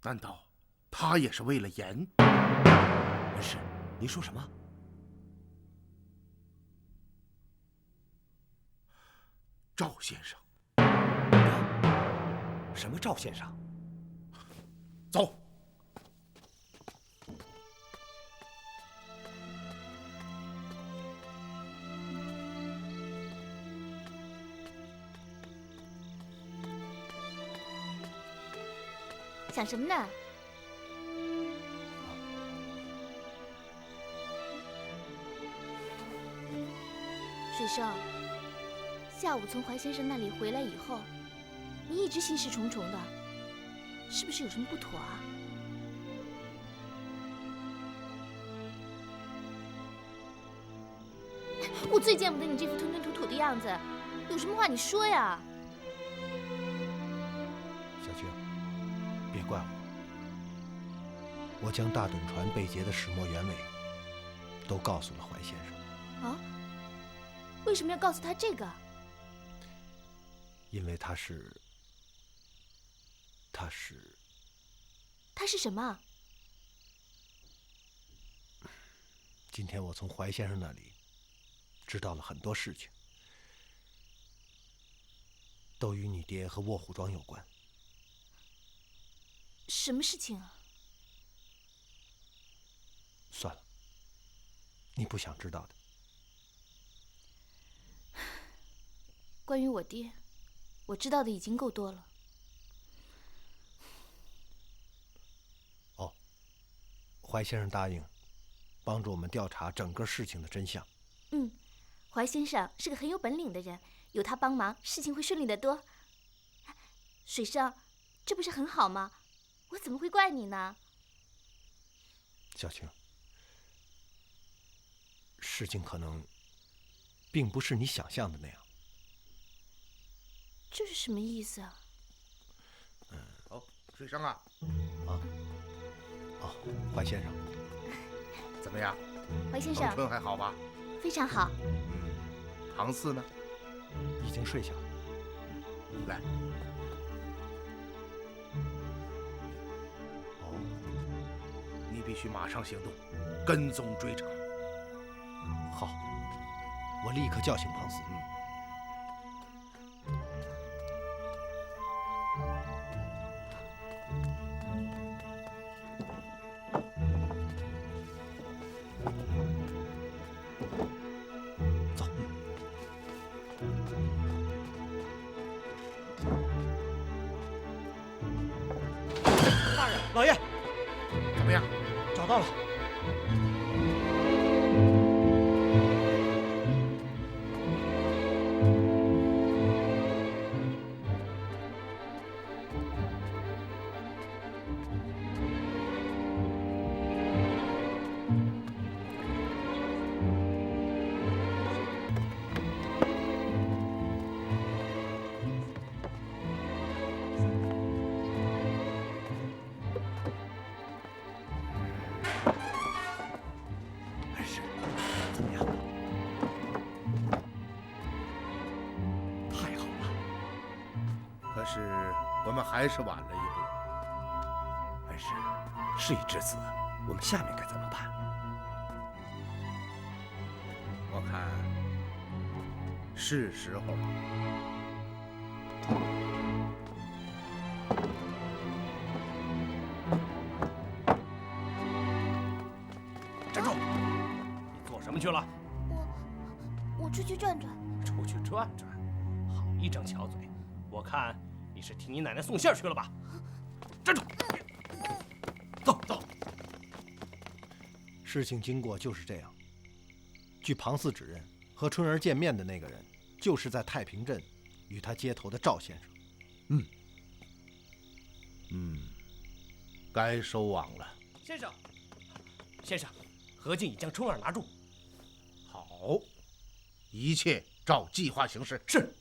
难道他也是为了盐？文士，您说什么？赵先生？什么赵先生？走。想什么呢？水生，下午从怀先生那里回来以后，你一直心事重重的，是不是有什么不妥啊？我最见不得你这副吞吞吐吐的样子，有什么话你说呀？小青，别怪我，我将大趸船被劫的始末原委都告诉了怀先生。啊？为什么要告诉他这个？因为他是什么？今天我从怀先生那里知道了很多事情，都与你爹和卧虎庄有关。什么事情啊？算了，你不想知道的。关于我爹，我知道的已经够多了。哦，怀先生答应帮助我们调查整个事情的真相。怀先生是个很有本领的人，有他帮忙，事情会顺利得多。水生，这不是很好吗？我怎么会怪你呢？小青，事情可能并不是你想象的那样。这是什么意思啊？水生啊，怀先生，怎么样？怀先生，彭春还好吧？非常好。唐四呢？已经睡下了。来。你必须马上行动，跟踪追查。好，我立刻叫醒彭四。走。大人，老爷，怎么样？找到了。可是我们还是晚了一步。文士，事已至此，我们下面该怎么办？我看是时候。站住！么去了？我出去转转。出去转转，好一整巧嘴！我看你是替你奶奶送信儿去了吧？站住！走走。事情经过就是这样。据庞四指认，和春儿见面的那个人，就是在太平镇与他接头的赵先生。该收网了。先生，何进已将春儿拿住。好，一切照计划行事。是。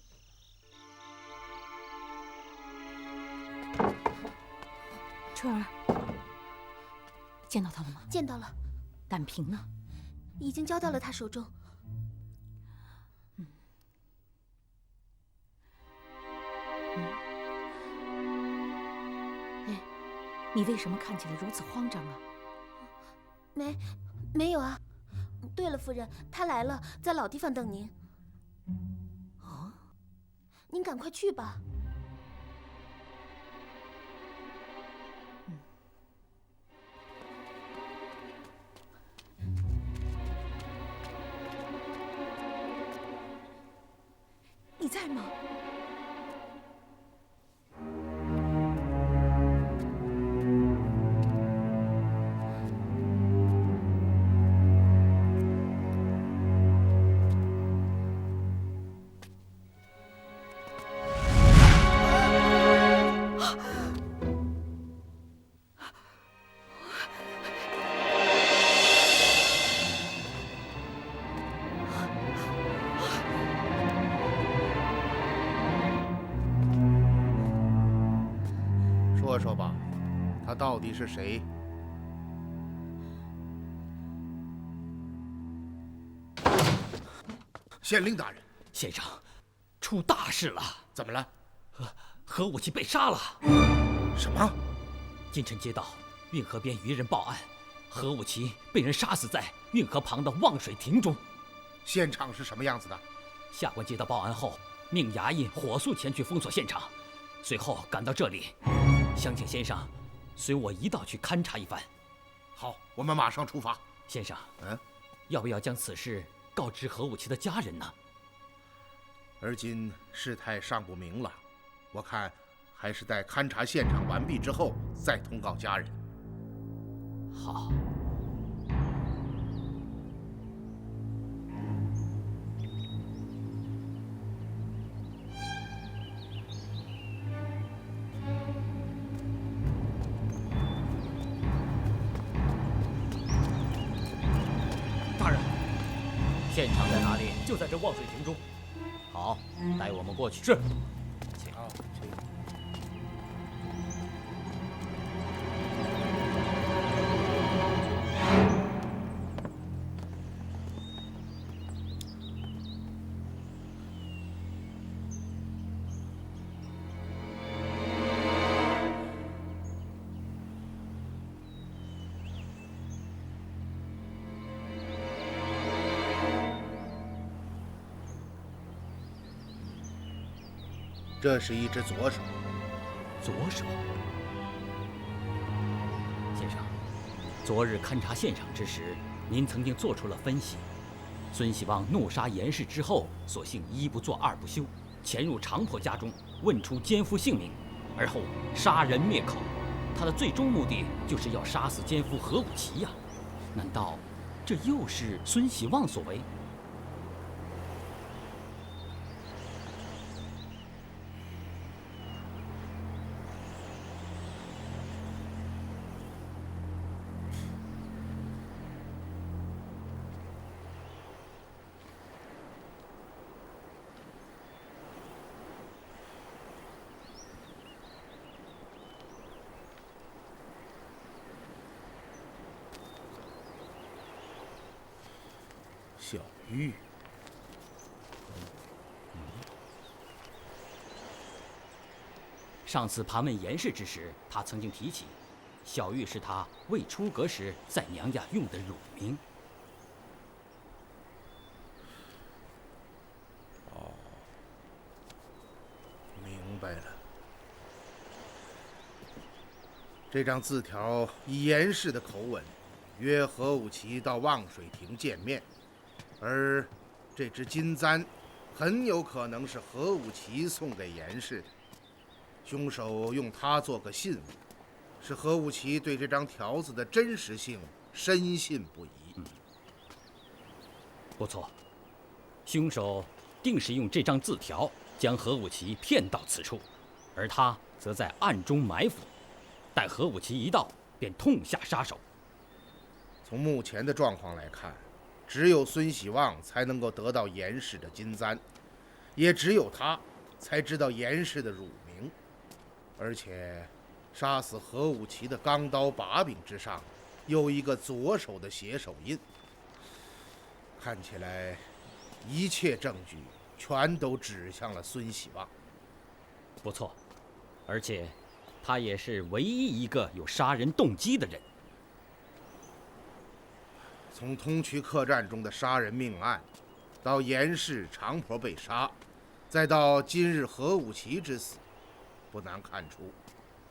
春儿，见到他了吗？见到了。胆瓶呢？已经交到了他手中。哎，你为什么看起来如此慌张啊？没有啊。对了，夫人，他来了，在老地方等您。哦，您赶快去吧。你在吗？说吧，他到底是谁？县令大人，先生，出大事了！怎么了？何武奇被杀了。什么？今晨接到运河边渔人报案，何武奇被人杀死在运河旁的望水亭中。现场是什么样子的？下官接到报案后，命衙役火速前去封锁现场，随后赶到这里。想请先生随我一道去勘察一番。好，我们马上出发。先生，要不要将此事告知何武奇的家人呢？而今事态尚不明朗，我看还是待勘察现场完毕之后再通告家人。好。现场在哪里？就在这望水亭中。好，带我们过去。是。请。好，请。这是一只左手。左手。先生，昨日勘察现场之时，您曾经做出了分析。孙喜旺怒杀严氏之后，索性一不做二不休，潜入长婆家中，问出奸夫姓名，而后杀人灭口。他的最终目的就是要杀死奸夫何武奇呀！难道这又是孙喜旺所为？小玉，上次盘问严氏之时，他曾经提起，小玉是他未出阁时在娘家用的乳名。哦，明白了。这张字条以严氏的口吻，约何武奇到望水亭见面，而这只金簪很有可能是何武奇送给严氏的，凶手用它做个信物，使何武奇对这张条子的真实性深信不疑。不错，凶手定是用这张字条将何武奇骗到此处，而他则在暗中埋伏，待何武奇一到，便痛下杀手。从目前的状况来看，只有孙喜旺才能够得到严氏的金簪，也只有他才知道严氏的乳名，而且杀死何武奇的钢刀把柄之上有一个左手的血手印。看起来，一切证据全都指向了孙喜旺。不错，而且他也是唯一一个有杀人动机的人。从通衢客栈中的杀人命案，到严氏长婆被杀，再到今日何武奇之死，不难看出，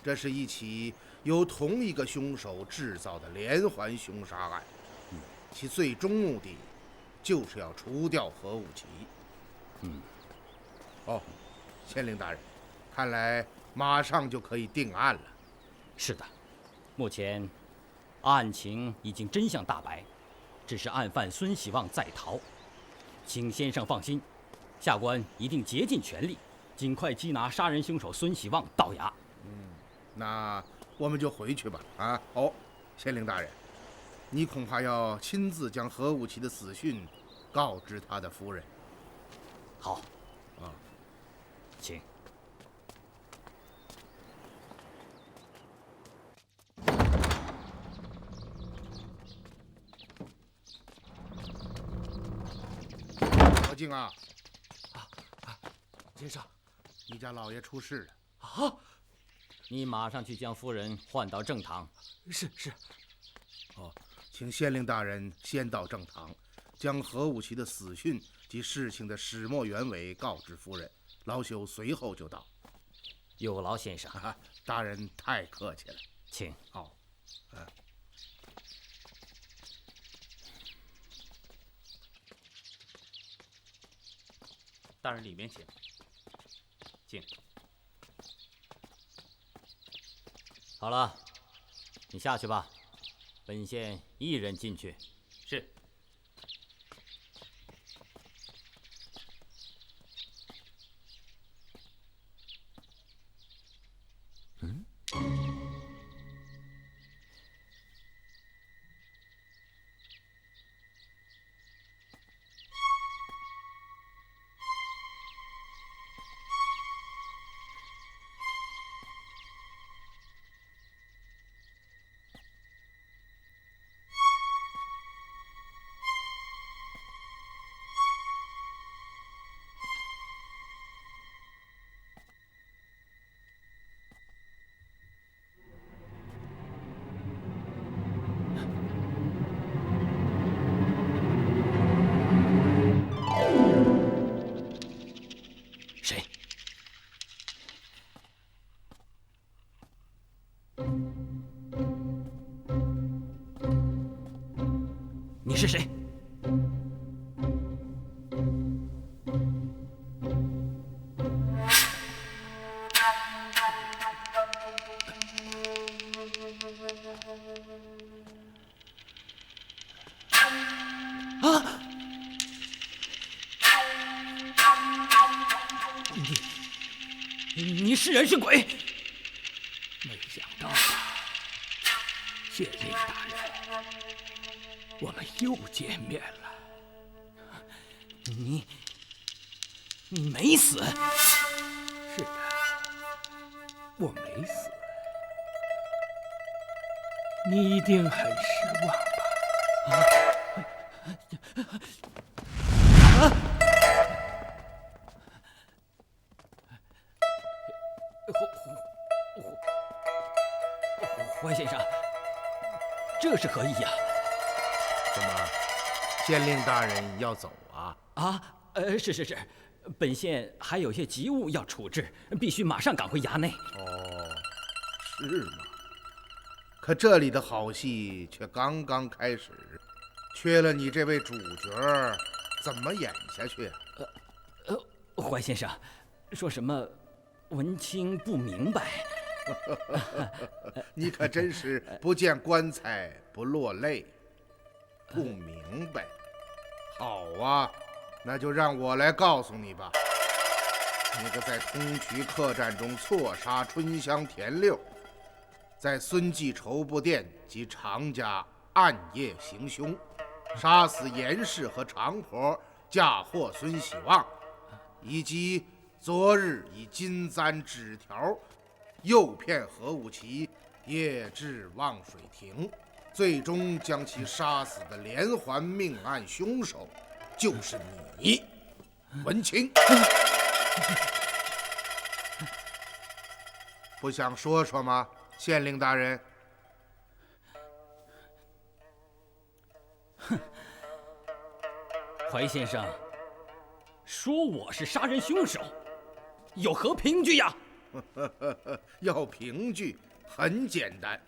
这是一起由同一个凶手制造的连环凶杀案，其最终目的就是要除掉何武奇。哦，县令大人，看来马上就可以定案了。是的，目前案情已经真相大白，只是案犯孙喜旺在逃。请先生放心，下官一定竭尽全力，尽快缉拿杀人凶手孙喜旺到衙。那我们就回去吧。哦，县令大人，你恐怕要亲自将何武奇的死讯告知他的夫人。好，请。何静啊，先生，你家老爷出事了啊！你马上去将夫人唤到正堂。是。哦，请县令大人先到正堂，将何武奇的死讯及事情的始末原委告知夫人，老朽随后就到。有劳先生。大人太客气了，请。好。大人里面请。请。好了，你下去吧，本县一人进去。是。谁？你是谁？你是人是鬼？没想到，县令大人，我们又见面了。你没死？是的，我没死。你一定很失望吧？怀先生，这是何意呀？怎么，县令大人要走啊？是，本县还有些急务要处置，必须马上赶回衙内。哦，是吗？可这里的好戏却刚刚开始，缺了你这位主角，怎么演下去？怀先生，说什么文清不明白？你可真是不见棺材不落泪。不明白？好啊，那就让我来告诉你吧。那个在通衢客栈中错杀春香田六，在孙继绸布店及常家暗夜行凶，杀死严氏和常婆，嫁祸孙喜旺，以及昨日以金簪纸条诱骗何武奇夜至望水亭，最终将其杀死的连环命案凶手就是你，文清。不想说说吗，县令大人？哼，怀先生，说我是杀人凶手，有何凭据呀？要凭据很简单，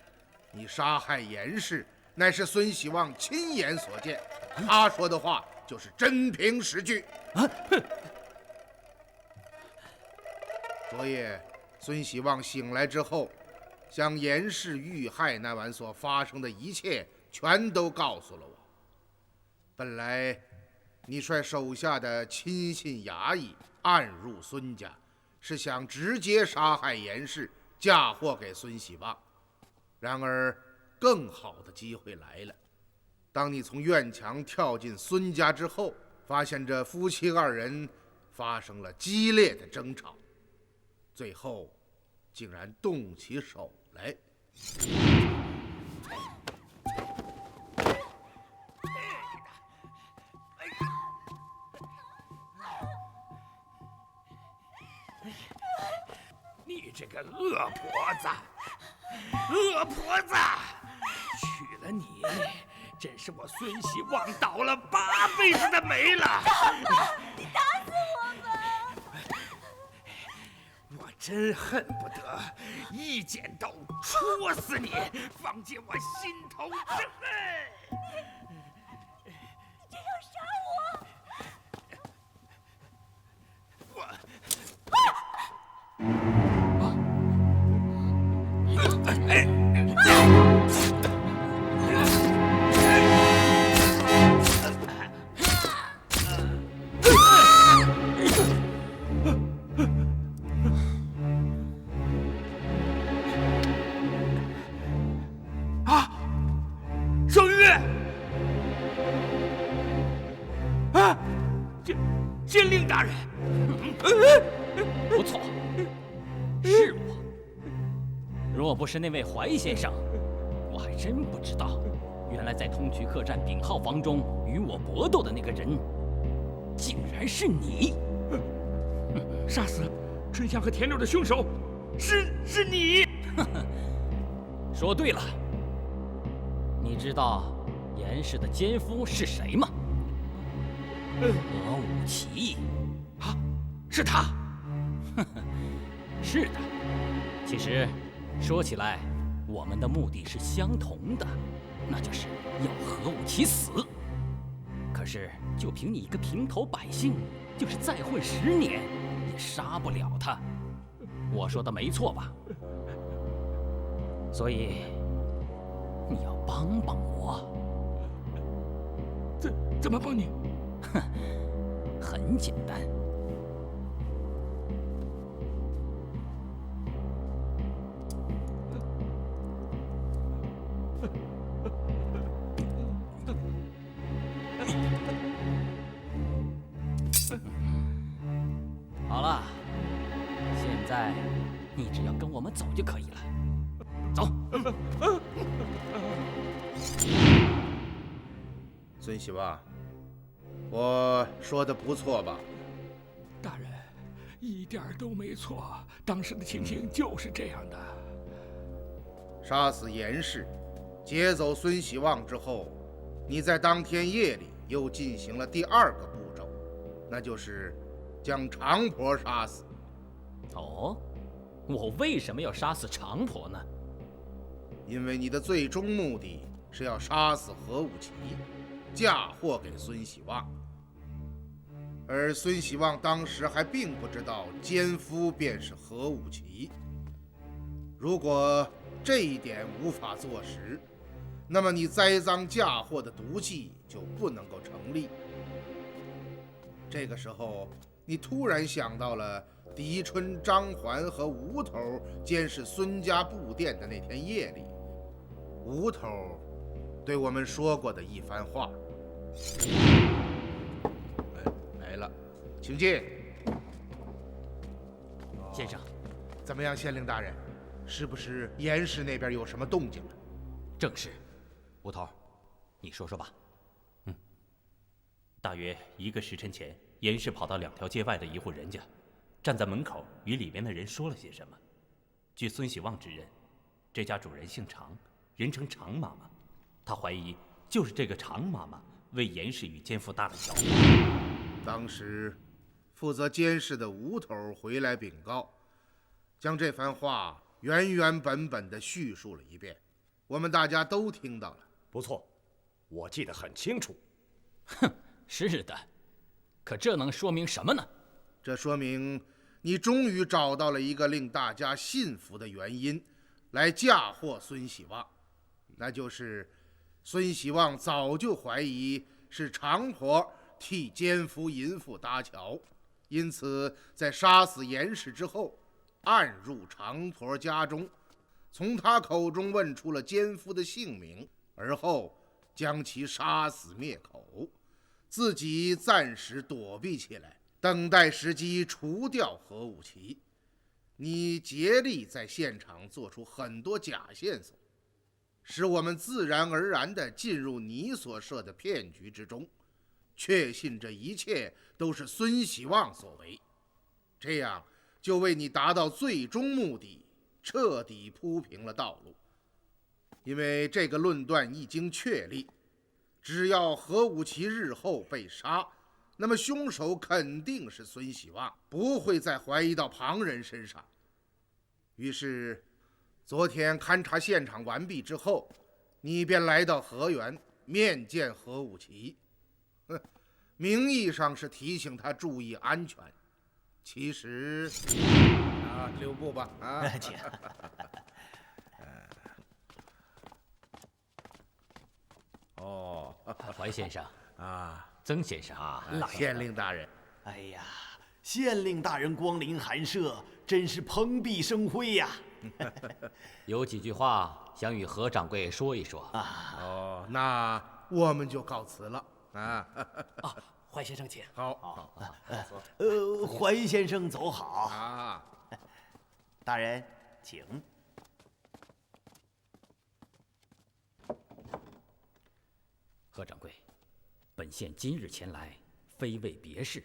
你杀害严氏，乃是孙喜旺亲眼所见，他说的话就是真凭实据。昨夜孙喜旺醒来之后，将严氏遇害那晚所发生的一切全都告诉了我。本来你率手下的亲信衙役暗入孙家，是想直接杀害严氏，嫁祸给孙喜旺。然而更好的机会来了，当你从院墙跳进孙家之后，发现这夫妻二人发生了激烈的争吵，最后竟然动起手来。你这个恶婆子，恶婆子，娶了你，真是我孙喜旺倒了8辈子的霉了。你打死我吧！我真恨不得一剪刀戳死你，放解我心头之恨。你这要杀我！圣玉，啊，县令大人，不错，是我。若不是那位怀先生，我还真不知道，原来在通衢客栈丙号房中与我搏斗的那个人，竟然是你。杀死春香和田六的凶手，是你。说对了。你知道严氏的奸夫是谁吗？何武奇。啊，是他。是的。其实说起来，我们的目的是相同的，那就是要何武奇死。可是就凭你一个平头百姓，就是再混10年，也杀不了他。我说的没错吧？所以你要帮帮我。怎么帮你？哼，很简单。好了，现在你只要跟我们走就可以了。走。孙喜旺，我说的不错吧？大人，一点都没错，当时的情形就是这样的。杀死严氏，劫走孙喜旺之后，你在当天夜里又进行了第2个步骤，那就是将常婆杀死。哦，我为什么要杀死常婆呢？因为你的最终目的是要杀死何武奇，嫁祸给孙喜旺。而孙喜旺当时还并不知道奸夫便是何武奇。如果这一点无法坐实，那么你栽赃嫁祸的毒计就不能够成立。这个时候，你突然想到了狄春、张环和吴头监视孙家布店的那天夜里，吴头对我们说过的一番话。来了，请进。先生，怎么样，县令大人？是不是严氏那边有什么动静了？正是。吴头，你说说吧。大约1个时辰前，严氏跑到2条街外的一户人家，站在门口与里面的人说了些什么。据孙喜旺指认，这家主人姓常，人称常妈妈。他怀疑就是这个常妈妈为严氏与奸夫搭的桥。当时负责监视的吴头回来禀告，将这番话原原本本地叙述了一遍，我们大家都听到了。不错，我记得很清楚。哼，是的，可这能说明什么呢？这说明你终于找到了一个令大家信服的原因，来嫁祸孙喜旺，那就是孙喜旺早就怀疑是常婆替奸夫淫妇搭桥，因此在杀死严氏之后，暗入常婆家中，从他口中问出了奸夫的姓名，而后将其杀死灭口，自己暂时躲避起来，等待时机除掉何武奇。你竭力在现场做出很多假线索，使我们自然而然地进入你所设的骗局之中，确信这一切都是孙喜旺所为，这样就为你达到最终目的彻底铺平了道路。因为这个论断一经确立，只要何武奇日后被杀，那么凶手肯定是孙喜旺，不会再怀疑到旁人身上。于是昨天勘察现场完毕之后，你便来到河源面见何武奇。名义上是提醒他注意安全，其实留步吧请。怀先生曾先生县令大人。哎呀，县令大人光临寒舍，真是蓬荜生辉呀！有几句话想与何掌柜说一说那我们就告辞了怀先生请。好，怀先生走好大人请。何掌柜，本县今日前来，非为别事，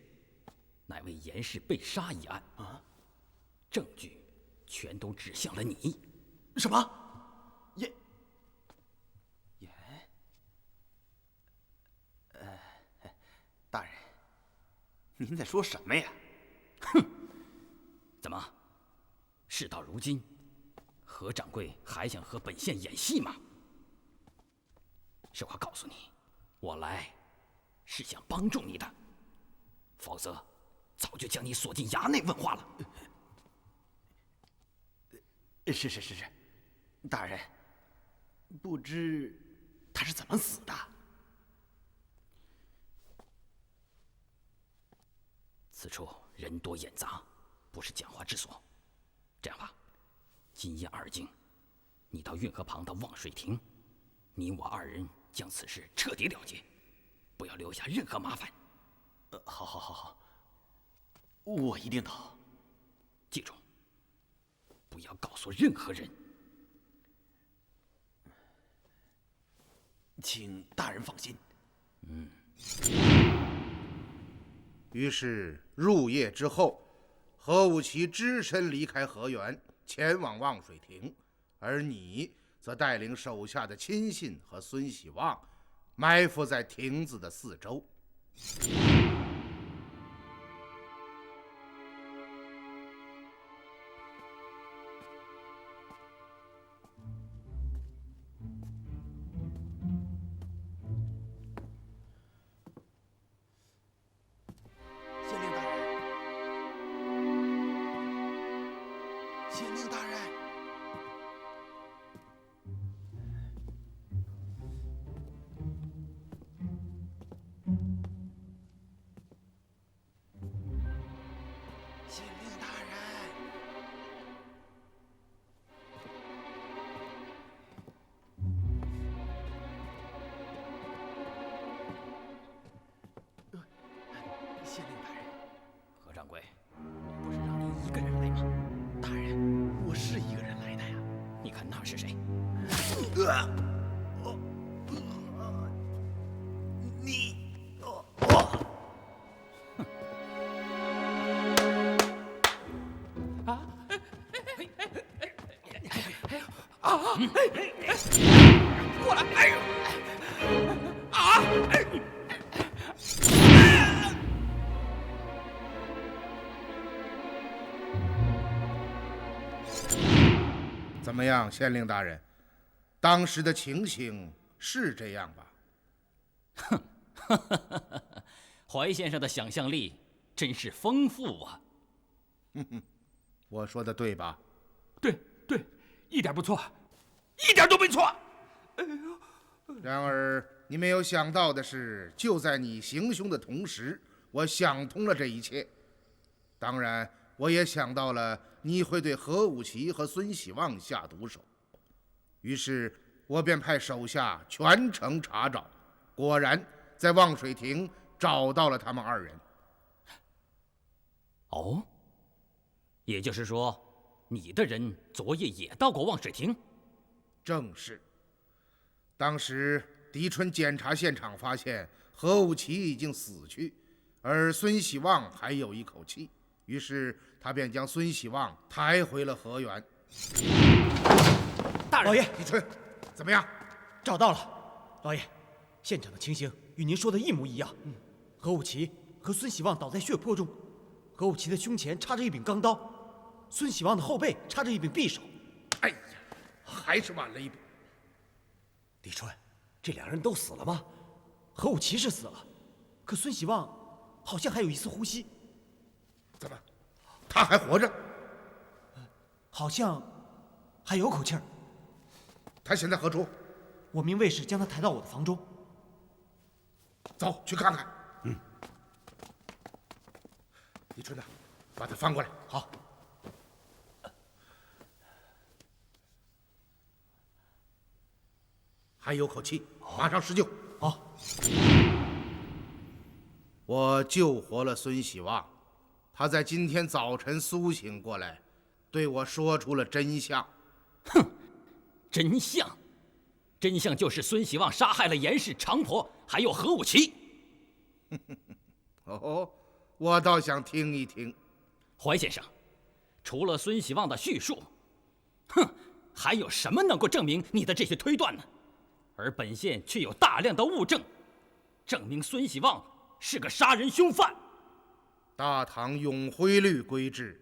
乃为严氏被杀一案证据全都指向了你。什么？大人，您在说什么呀？怎么，事到如今，何掌柜还想和本县演戏吗？实话告诉你，我来是想帮助你的，否则早就将你锁进衙内问话了。是，大人，不知他是怎么死的？此处人多眼杂，不是讲话之所。这样吧，今夜2更，你到运河旁的望水亭，你我2人将此事彻底了结，不要留下任何麻烦。好，我一定到。记住，不要告诉任何人。请大人放心。于是入夜之后，何武奇只身离开河源，前往望水亭，而你则带领手下的亲信和孙喜旺，埋伏在亭子的四周。县令大人。县令大人。县令大人，何掌柜，不是让你一个人来吗？大人，我是一个人来的呀。你看那是谁？过来！哎呦！啊！怎么样，县令大人？当时的情形是这样吧？哼，怀先生的想象力真是丰富啊！我说的对吧？对，一点不错，一点都没错。然而，你没有想到的是，就在你行凶的同时，我想通了这一切。当然，我也想到了你会对何武奇和孙喜旺下毒手，于是我便派手下全城查找，果然在望水亭找到了他们二人。哦，也就是说，你的人昨夜也到过望水亭？正是。当时狄春检查现场发现何武奇已经死去，而孙喜旺还有一口气，于是他便将孙喜旺抬回了河源。大人，老爷，狄春，怎么样？找到了，老爷，现场的情形与您说的一模一样。何武奇和孙喜旺倒在血泊中，何武奇的胸前插着一柄钢刀，孙喜旺的后背插着一柄匕首。哎呀，还是晚了一步。李春，这两人都死了吗？何武奇是死了，可孙喜旺好像还有一丝呼吸。怎么，他还活着？好像还有口气儿。他现在何处？我命卫士将他抬到我的房中。走去看看。李春呐，把他翻过来。好。还有口气，马上施救。好。我救活了孙喜旺，他在今天早晨苏醒过来，对我说出了真相。哼，真相？真相就是孙喜旺杀害了严氏、常婆，还有何武奇。哦，我倒想听一听。怀先生，除了孙喜旺的叙述，哼，还有什么能够证明你的这些推断呢？而本县却有大量的物证，证明孙喜旺是个杀人凶犯。大唐永徽律规制，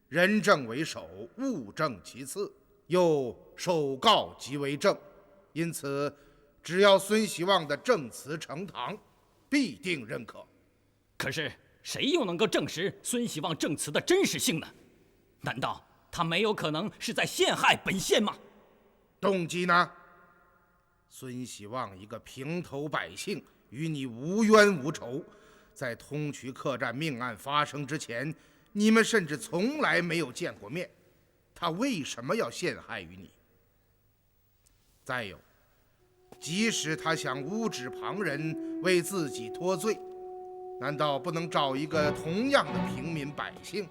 人证为首，物证其次，又首告即为证，因此，只要孙喜旺的证词呈堂，必定认可。可是谁又能够证实孙喜旺证词的真实性呢？难道他没有可能是在陷害本县吗？动机呢？孙喜旺一个平头百姓，与你无冤无仇，在通衢客栈命案发生之前，你们甚至从来没有见过面，他为什么要陷害于你？再有，即使他想诬指旁人为自己脱罪，难道不能找一个同样的平民百姓，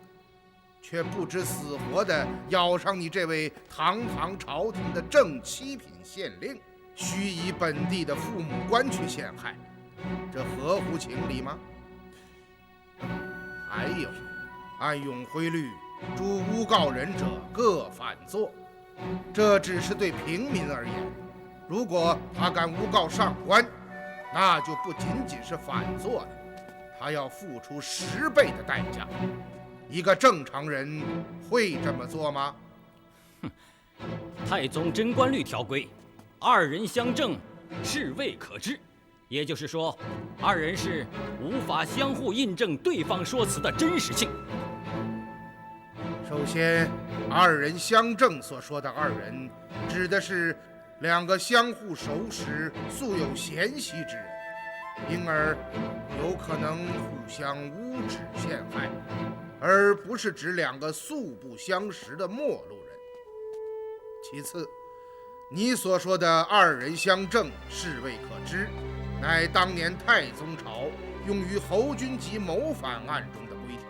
却不知死活地咬上你这位堂堂朝廷的正七品县令，须以本地的父母官去陷害，这合乎情理吗？还有，按永徽律，诸诬告人者各反坐，这只是对平民而言。如果他敢诬告上官，那就不仅仅是反坐了，他要付出10倍的代价。一个正常人会这么做吗？太宗贞观律条规，二人相证，是未可知。也就是说，二人是无法相互印证对方说辞的真实性。首先，二人相正所说的二人，指的是两个相互熟识、素有嫌隙之人，因而有可能互相诬指陷害，而不是指两个素不相识的陌路人。其次，你所说的二人相正，是未可知，乃当年太宗朝用于侯君集谋反案中的规条。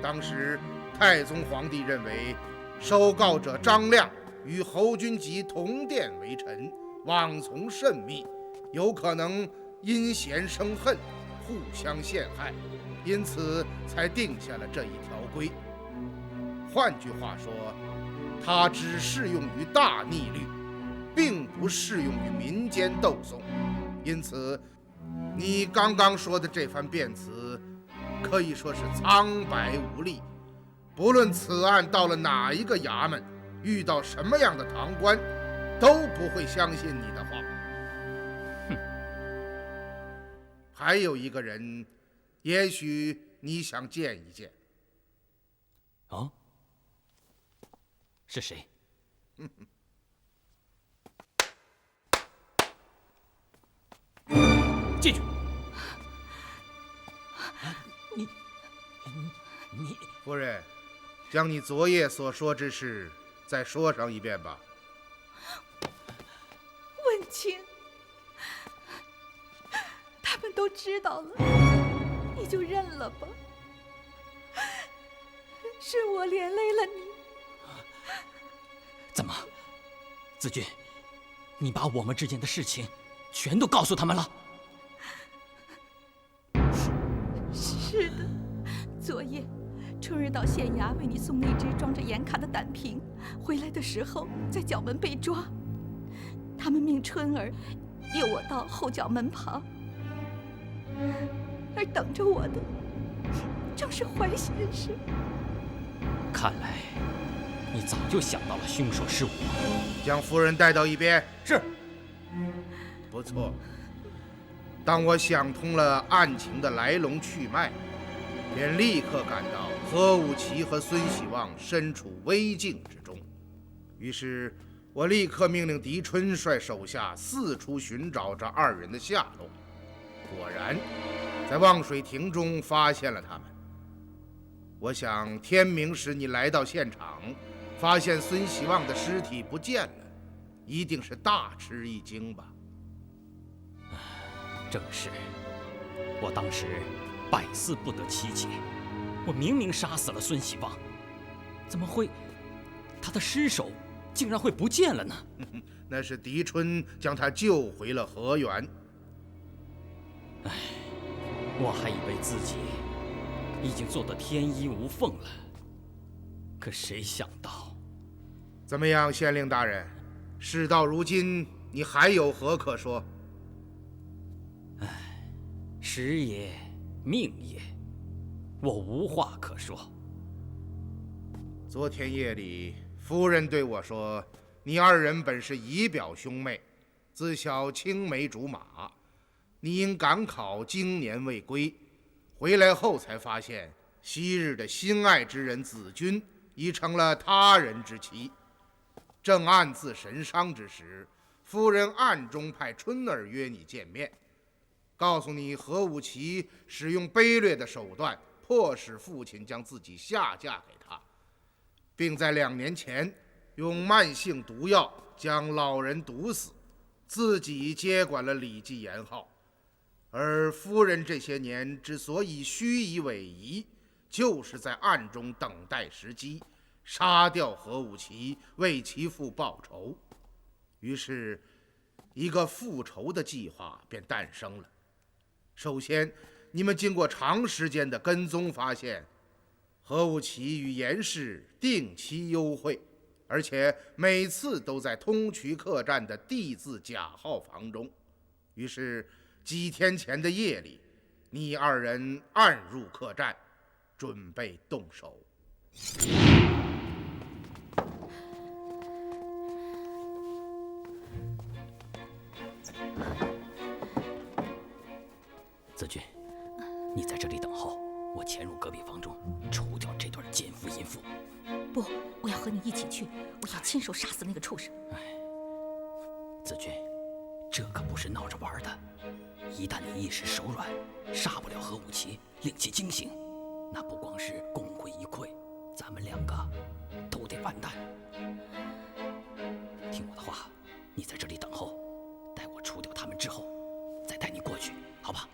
当时太宗皇帝认为，收告者张亮与侯君集同殿为臣，往从甚密，有可能因嫌生恨，互相陷害，因此才定下了这一条规。换句话说，它只适用于大逆律，并不适用于民间斗讼。因此，你刚刚说的这番辩词，可以说是苍白无力。不论此案到了哪一个衙门，遇到什么样的堂官，都不会相信你的话。哼。还有一个人，也许你想见一见。哦？是谁？进去。你，夫人，将你昨夜所说之事再说上一遍吧。文清，他们都知道了，你就认了吧。是我连累了你。怎么，子君，你把我们之间的事情全都告诉他们了？是的，昨夜春儿到县衙为你送那只装着盐卡的胆瓶，回来的时候在角门被抓。他们命春儿诱我到后角门旁，而等着我的正是怀先生。看来你早就想到了凶手是我。将夫人带到一边。是。不错。当我想通了案情的来龙去脉，便立刻感到何武奇和孙喜旺身处危境之中。于是我立刻命令狄春率手下四处寻找这二人的下落。果然，在望水亭中发现了他们。我想天明时你来到现场，发现孙喜旺的尸体不见了，一定是大吃一惊吧？正是，我当时百思不得其解。我明明杀死了孙喜旺，怎么会他的尸首竟然会不见了呢？那是狄春将他救回了河源。唉，我还以为自己已经做得天衣无缝了，可谁想到……怎么样，县令大人，事到如今，你还有何可说？唉，时也，命也，我无话可说。昨天夜里，夫人对我说，你二人本是仪表兄妹，自小青梅竹马，你因赶考经年未归，回来后才发现，昔日的心爱之人子君已成了他人之妻。正暗自神伤之时，夫人暗中派春儿约你见面，告诉你何武奇使用卑劣的手段，迫使父亲将自己下嫁给他，并在2年前用慢性毒药将老人毒死，自己接管了李继言号。而夫人这些年之所以虚以委蛇，就是在暗中等待时机，杀掉何武奇，为其父报仇。于是，一个复仇的计划便诞生了。首先，你们经过长时间的跟踪，发现何武奇与严氏定期幽会，而且每次都在通衢客栈的 D 字甲号房中。于是几天前的夜里，你二人暗入客栈，准备动手。子君，你在这里等候，我潜入隔壁房中，除掉这对奸夫淫妇。不，我要和你一起去，我要亲手杀死那个畜生。子君，这可不是闹着玩的。一旦你一时手软，杀不了何武奇，令其惊醒，那不光是功亏一篑，咱们两个都得完蛋。听我的话，你在这里等候，待我除掉他们之后，再带你过去，好吧？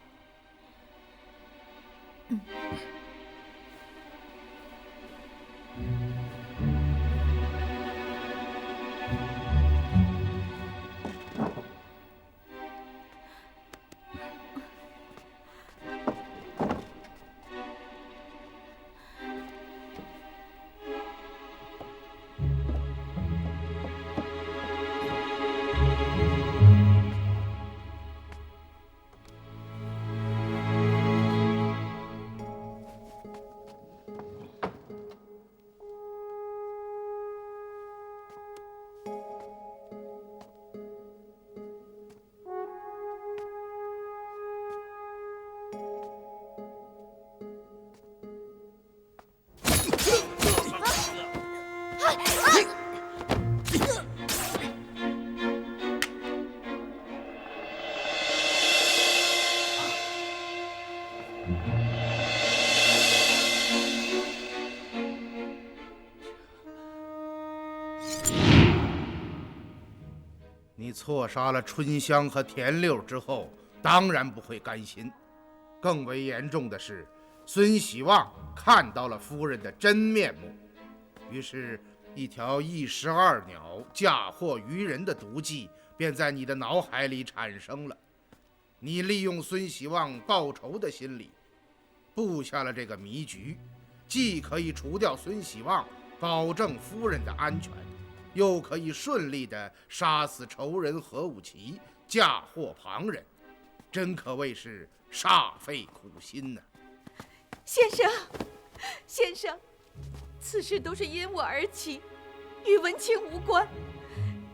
你错杀了春香和田六之后，当然不会甘心。更为严重的是，孙喜旺看到了夫人的真面目，于是，一条一石二鸟、嫁祸于人的毒计便在你的脑海里产生了。你利用孙喜旺报仇的心理，布下了这个迷局，既可以除掉孙喜旺，保证夫人的安全，又可以顺利地杀死仇人何武奇，嫁祸旁人，真可谓是煞费苦心呢。先生，先生，此事都是因我而起，与文清无关，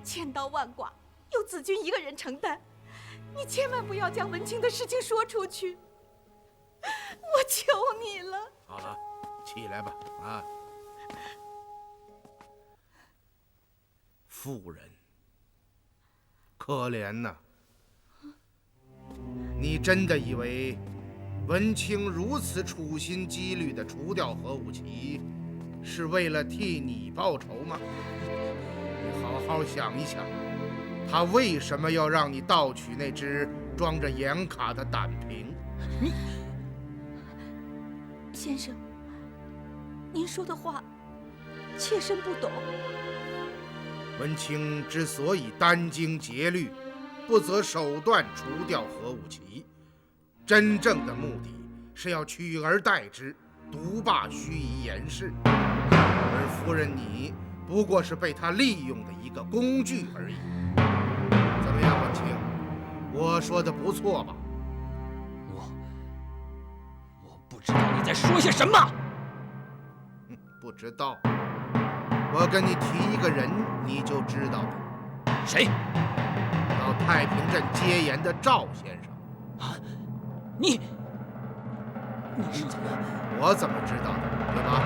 千刀万剐由子君一个人承担，你千万不要将文清的事情说出去，我求你了。好了，起来吧，啊！夫人，可怜呐！你真的以为文清如此处心积虑地除掉何武奇，是为了替你报仇吗？你好好想一想，他为什么要让你盗取那只装着盐卡的胆瓶？先生，您说的话，妾身不懂。文清之所以殚精竭虑，不择手段除掉何武奇，真正的目的是要取而代之，独霸盱眙严氏。而夫人你不过是被他利用的一个工具而已。怎么样，文清？我说的不错吧？我不知道你在说些什么。不知道？我跟你提一个人，你就知道了。谁？到太平镇接盐的赵先生。啊？你是怎么？我怎么知道的，对吧？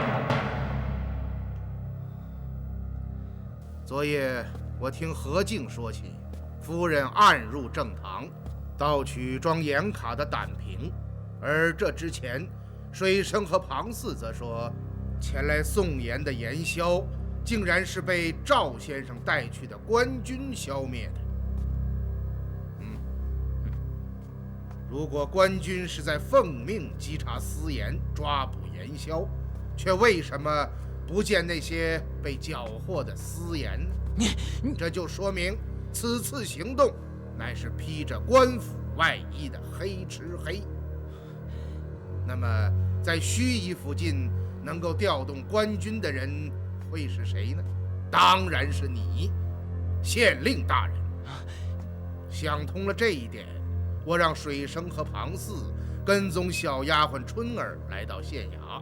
昨夜我听何静说起，夫人暗入正堂，盗取装盐卡的胆瓶，而这之前，水生和庞四则说，前来送盐的盐枭，竟然是被赵先生带去的官军消灭的。如果官军是在奉命稽查私盐、抓捕盐枭，却为什么不见那些被缴获的私盐呢？这就说明此次行动乃是披着官府外衣的黑吃黑。那么，在盱眙附近能够调动官军的人会是谁呢？当然是你，县令大人。想通了这一点，我让水生和庞四跟踪小丫鬟春儿来到县衙，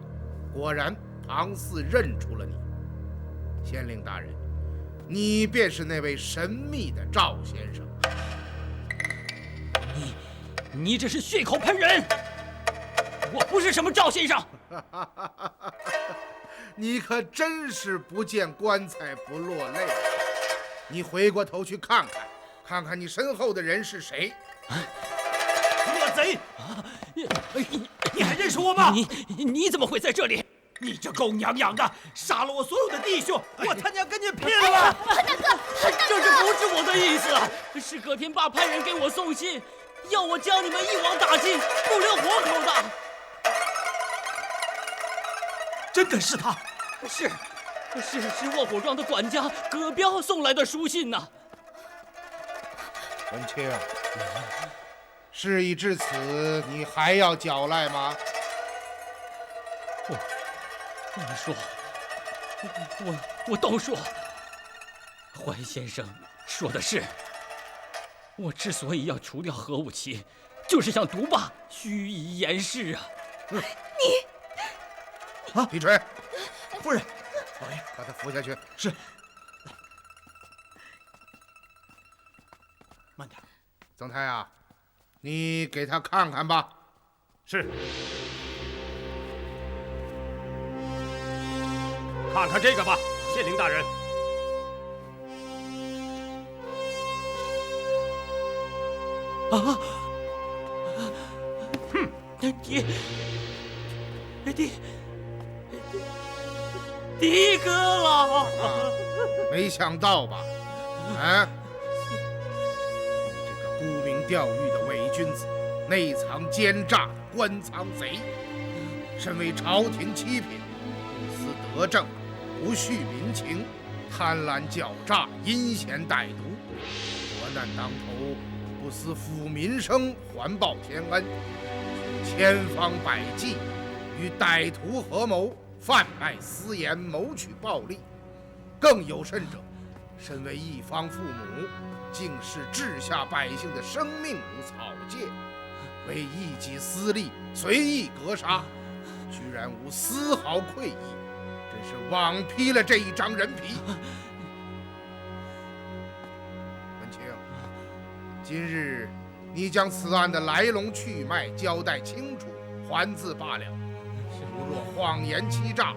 果然庞四认出了你。县令大人，你便是那位神秘的赵先生。你这是血口喷人！我不是什么赵先生。你可真是不见棺材不落泪。你回过头去看看，看看你身后的人是谁？恶贼！你还认识我吗？你怎么会在这里？你这狗娘养的，杀了我所有的弟兄！我他娘跟你拼了！这不是我的意思，是葛天霸派人给我送信，要我将你们一网打尽，不留活口的。真的是他？是卧虎庄的管家葛彪送来的书信呐。文清，事已至此，你还要狡赖吗？你说，我都说。怀先生说的是，我之所以要除掉何武奇，就是想独霸虚以掩饰啊。李锤，夫人，老爷，把他扶下去。是。慢点。曾太啊，你给他看看吧。是。看看这个吧，县令大人。啊！哼！的哥了！没想到吧？啊！这个沽名钓誉的伪君子，内藏奸诈的官藏贼，身为朝廷七品，不思德政，不恤民情，贪婪狡诈，阴险歹毒，国难当头，不思抚民生，还报天恩，千方百计与歹徒合谋，贩卖私盐，谋取暴利。更有甚者，身为一方父母，竟视治下百姓的生命如草芥，为一己私利随意格杀，居然无丝毫愧意，真是枉披了这一张人皮。文清，今日你将此案的来龙去脉交代清楚，还字罢了。如若谎言欺诈，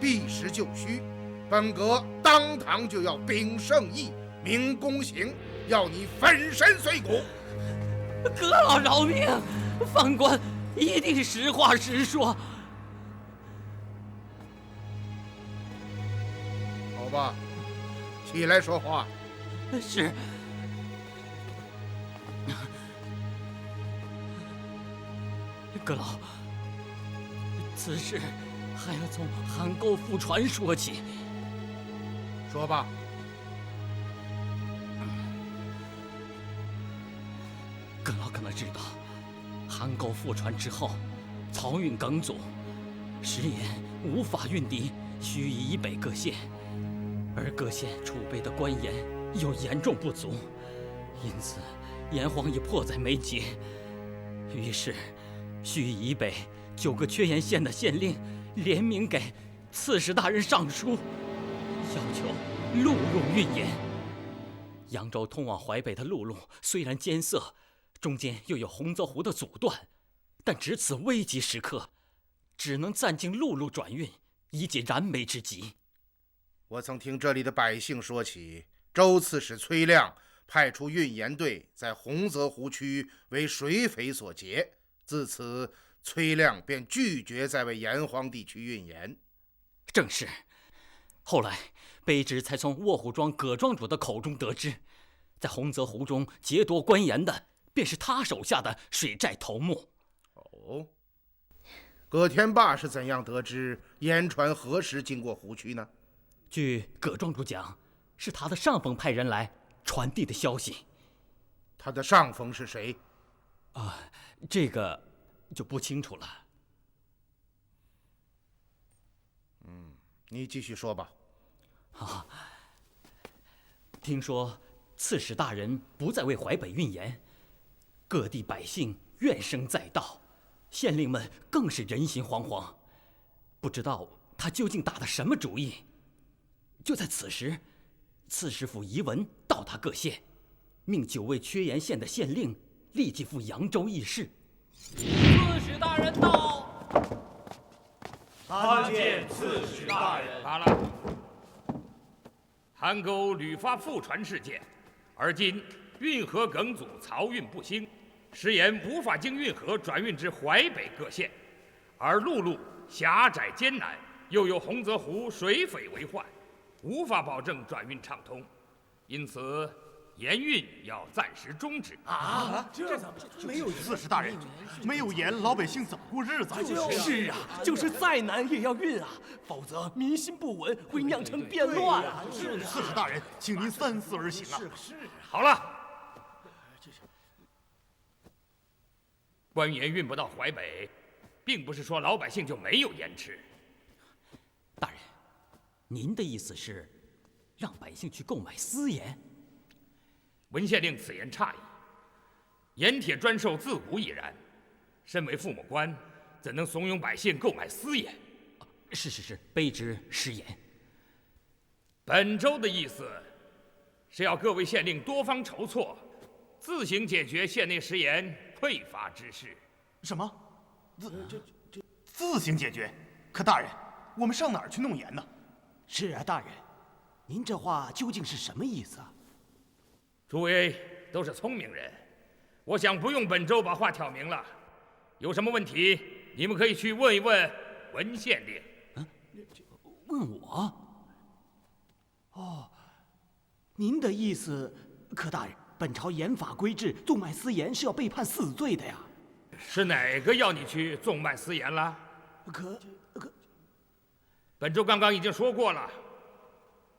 必实就虚。本阁当堂就要秉圣意，明公刑，要你粉身碎骨。阁老饶命，犯官一定实话实说。好吧，起来说话。是。阁老，此事还要从韩沟复船说起。说吧。阁老可能知道，韩沟复船之后，漕运梗阻，食盐无法运抵盱眙以北各县，而各县储备的官盐又严重不足，因此盐荒已迫在眉睫。于是，盱眙以北9个缺盐县的县令联名给刺史大人上书，要求陆路运盐。扬州通往淮北的陆路虽然艰涩，中间又有洪泽湖的阻断，但值此危急时刻，只能暂经陆路转运，以解燃眉之急。我曾听这里的百姓说起，州刺史崔亮派出运盐队在洪泽湖区为水匪所劫，自此崔亮便拒绝再为盐荒地区运盐。正是。后来卑职才从卧虎庄葛庄主的口中得知，在洪泽湖中劫夺官盐的便是他手下的水寨头目。哦，葛天霸是怎样得知盐船何时经过湖区呢？据葛庄主讲，是他的上峰派人来传递的消息。他的上峰是谁？这个就不清楚了。你继续说吧。听说刺史大人不再为淮北运盐，各地百姓怨声载道，县令们更是人心惶惶，不知道他究竟打的什么主意。就在此时，刺史府遗文到达各县，命9位缺盐县的县令立即赴扬州议事。刺史大人到。参见刺史大人。罢了。韩沟屡发覆船事件，而今运河梗阻，漕运不兴，食盐无法经运河转运至淮北各县，而陆路狭窄艰难，又有洪泽湖水匪为患，无法保证转运畅通，因此盐运要暂时终止。这怎么没有刺史大人？没有盐，老百姓怎么过日子？是啊，就是再难也要运啊，否则民心不稳，会酿成变乱啊。刺史大人，请您三思而行啊！好了，关于盐运不到淮北，并不是说老百姓就没有盐吃。大人，您的意思是让百姓去购买私盐？文县令此言差矣。盐铁专售自古已然，身为父母官，怎能怂恿百姓购买私盐？是，卑职失言。本州的意思是要各位县令多方筹措，自行解决县内食盐匮乏之事。什么？自行解决？可大人，我们上哪儿去弄盐呢？是啊，大人，您这话究竟是什么意思啊？诸位都是聪明人，我想不用本州把话挑明了。有什么问题，你们可以去问一问文县令。问我？哦，您的意思，可大人，本朝盐法规制，纵卖私盐是要被判死罪的呀。是哪个要你去纵卖私盐了？可，本州刚刚已经说过了，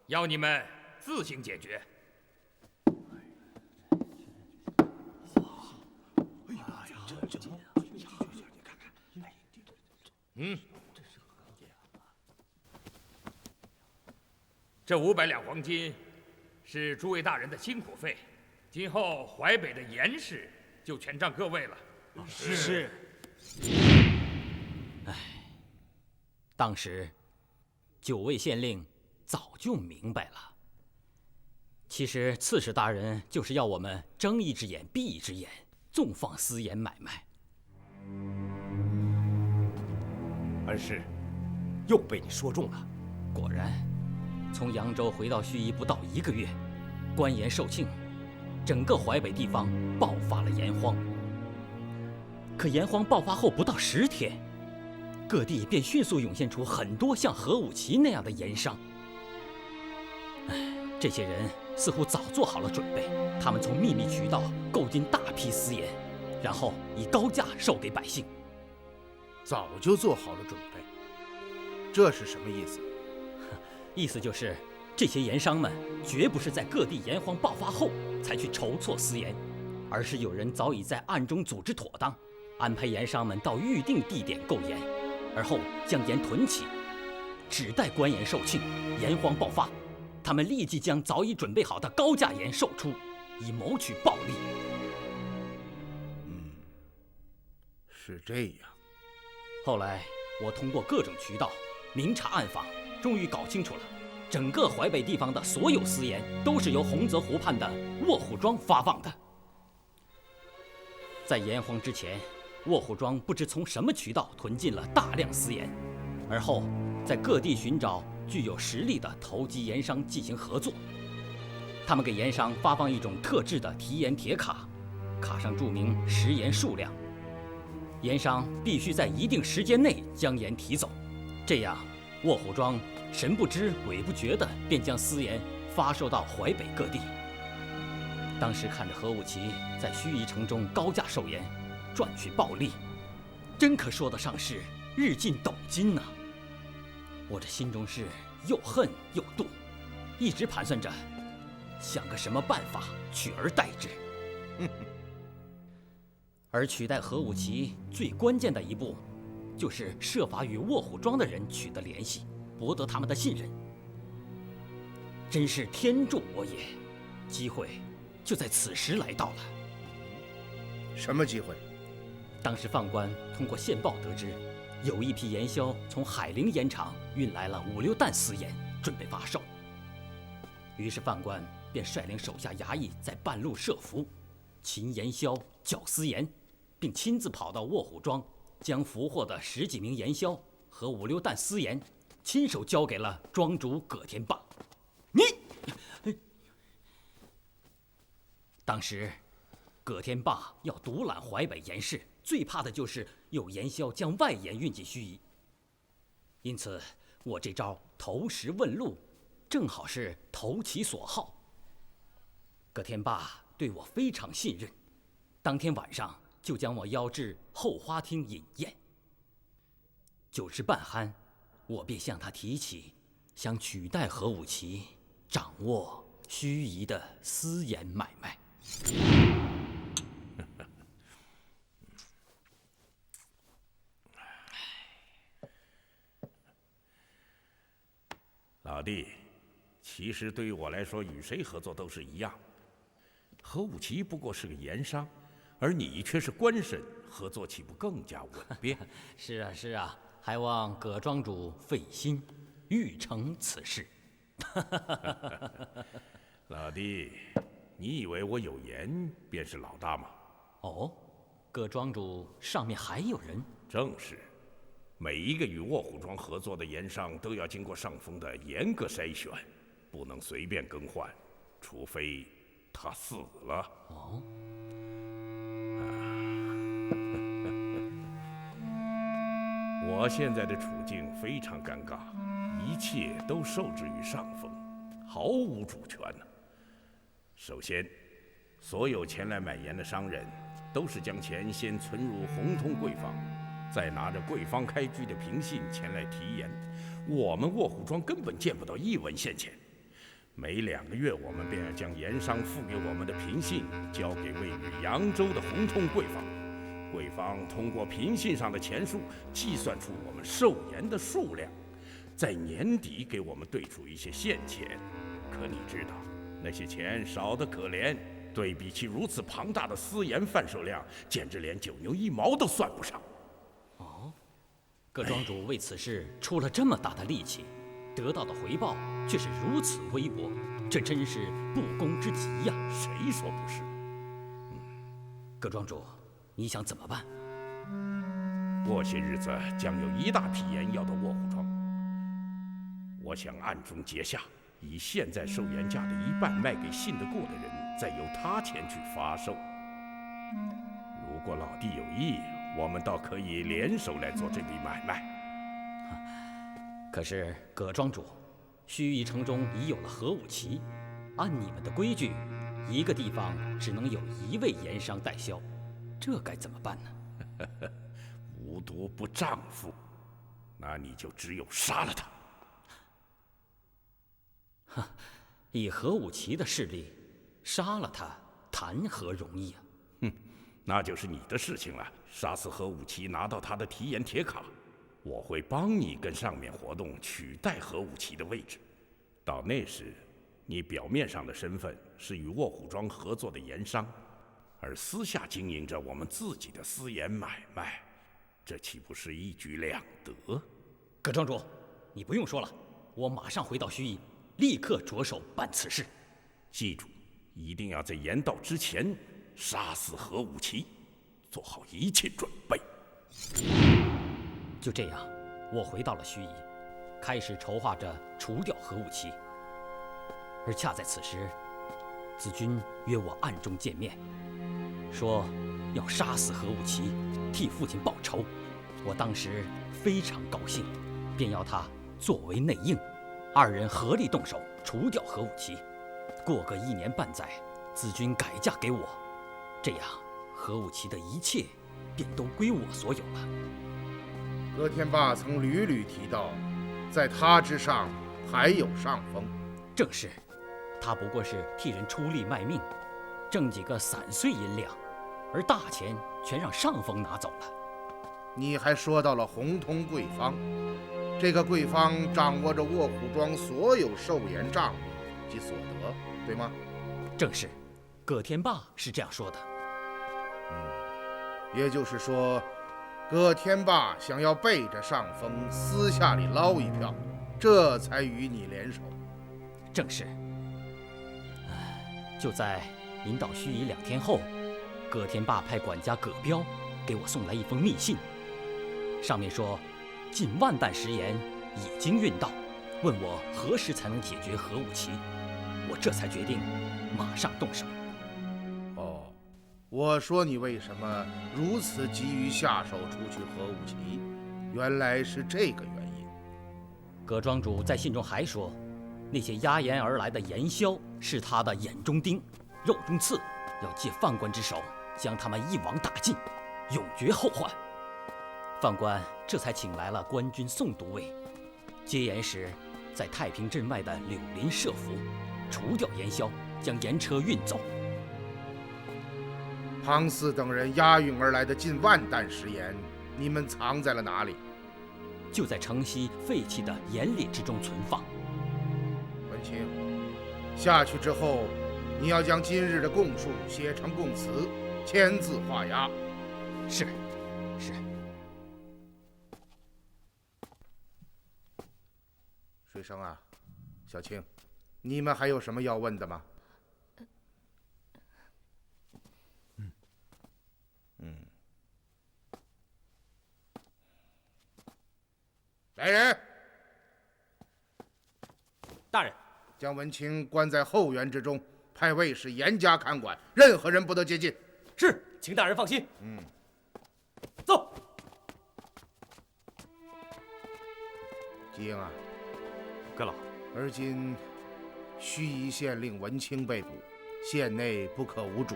要你们自行解决。这500两黄金是诸位大人的辛苦费，今后淮北的盐市就全仗各位了。是。当时9位县令早就明白了，其实刺史大人就是要我们睁一只眼闭一只眼，纵放私盐买卖。恩师，又被你说中了。果然，从扬州回到盱眙不到1个月，官盐售罄，整个淮北地方爆发了盐荒。可盐荒爆发后不到10天，各地便迅速涌现出很多像何武奇那样的盐商。这些人似乎早做好了准备，他们从秘密渠道购进大批私盐，然后以高价售给百姓。早就做好了准备，这是什么意思？意思就是，这些盐商们绝不是在各地盐荒爆发后才去筹措私盐，而是有人早已在暗中组织妥当，安排盐商们到预定地点购盐，而后将盐囤起，只待官盐售罄，盐荒爆发，他们立即将早已准备好的高价盐售出，以谋取暴利。是这样。后来我通过各种渠道明察暗访，终于搞清楚了，整个淮北地方的所有私盐都是由洪泽湖畔的卧虎庄发放的。在盐荒之前，卧虎庄不知从什么渠道囤进了大量私盐，而后在各地寻找具有实力的投机盐商进行合作。他们给盐商发放一种特制的提盐铁卡，卡上注明食盐数量，盐商必须在一定时间内将盐提走，这样卧虎庄神不知鬼不觉地便将私盐发售到淮北各地。当时看着何武奇在盱眙城中高价售盐，赚取暴利，真可说得上是日进斗金呐！我这心中是又恨又妒，一直盘算着想个什么办法取而代之。而取代何武奇最关键的一步，就是设法与卧虎庄的人取得联系，博得他们的信任。真是天助我也，机会就在此时来到了。什么机会？当时犯官通过线报得知，有一批盐枭从海陵盐场运来了5、6担私盐，准备发售。于是犯官便率领手下衙役在半路设伏，擒盐枭，缴私盐，并亲自跑到卧虎庄，将俘获的10几名盐枭和五六担私盐，亲手交给了庄主葛天霸。当时，葛天霸要独揽淮北盐市，最怕的就是有盐枭将外盐运进盱眙。因此，我这招投石问路，正好是投其所好。葛天霸对我非常信任，当天晚上就将我邀至后花厅饮宴。酒至半酣，我便向他提起想取代何武奇，掌握盱眙的私盐买卖。老弟，其实对于我来说，与谁合作都是一样。何武奇不过是个盐商，而你却是官绅，合作岂不更加稳便？是啊，是啊，还望葛庄主费心，欲成此事。老弟，你以为我有盐便是老大吗？哦，葛庄主上面还有人？正是。每一个与卧虎庄合作的盐商都要经过上峰的严格筛选，不能随便更换，除非他死了。哦，我现在的处境非常尴尬，一切都受制于上峰，毫无主权呢。首先，所有前来买盐的商人，都是将钱先存入红通贵坊。再拿着贵坊开具的凭信前来提盐，我们卧虎庄根本见不到一文现钱。每2个月，我们便要将盐商付给我们的凭信交给位于扬州的红通贵坊，贵坊通过凭信上的钱数计算出我们售盐的数量，在年底给我们兑出一些现钱。可你知道，那些钱少得可怜，对比起如此庞大的私盐贩售量，简直连9牛1毛都算不上。葛庄主为此事出了这么大的力气，得到的回报却是如此微薄，这真是不公之极呀！谁说不是？葛庄主，你想怎么办？过些日子将有一大批盐要到卧虎庄，我想暗中结下，以现在售盐价的1半卖给信得过的人，再由他前去发售。如果老弟有意，我们倒可以联手来做这笔买卖。可是葛庄主，盱眙城中已有了何武奇，按你们的规矩，1个地方只能有1位盐商代销，这该怎么办呢？无毒不丈夫，那你就只有杀了他。哼，以何武奇的势力，杀了他谈何容易啊！哼，那就是你的事情了。杀死何武奇，拿到他的提盐铁卡，我会帮你跟上面活动，取代何武奇的位置。到那时，你表面上的身份是与卧虎庄合作的盐商，而私下经营着我们自己的私盐买卖，这岂不是一举两得？葛庄主，你不用说了，我马上回到盱眙，立刻着手办此事。记住，一定要在盐到之前杀死何武奇，做好一切准备。就这样，我回到了盱眙，开始筹划着除掉何武奇。而恰在此时，子君约我暗中见面，说要杀死何武奇，替父亲报仇。我当时非常高兴，便要他作为内应，2人合力动手除掉何武奇。过个1年半载，子君改嫁给我，这样何武奇的一切便都归我所有了。葛天霸曾屡屡提到，在他之上还有上峰。正是，他不过是替人出力卖命，挣几个散碎银两，而大钱全让上峰拿走了。你还说到了红通贵坊，这个贵坊掌握着卧虎庄所有售盐账目及所得，对吗？正是，葛天霸是这样说的。也就是说，葛天霸想要背着上峰私下里捞一票，这才与你联手。正是。就在临到盱眙2天后，葛天霸派管家葛彪给我送来一封密信，上面说近万担食盐已经运到，问我何时才能解决核武器。我这才决定马上动手。哦，我说你为什么如此急于下手除去核武器，原来是这个原因。葛庄主在信中还说，那些压盐而来的盐枭是他的眼中钉、肉中刺，要借犯官之手将他们一网打尽，永绝后患。犯官这才请来了官军宋都尉，接盐时在太平镇外的柳林设伏，除掉盐枭，将盐车运走。庞四等人押运而来的近万担食盐，你们藏在了哪里？就在城西废弃的盐里之中存放。文清，下去之后，你要将今日的供述写成供词，签字画押。是。水生啊，小青，你们还有什么要问的吗？来人！大人，将文清关在后园之中，派卫士严加看管，任何人不得接近。是，请大人放心。走。吉英啊，阁老，而今盱眙县令文清被捕，县内不可无主，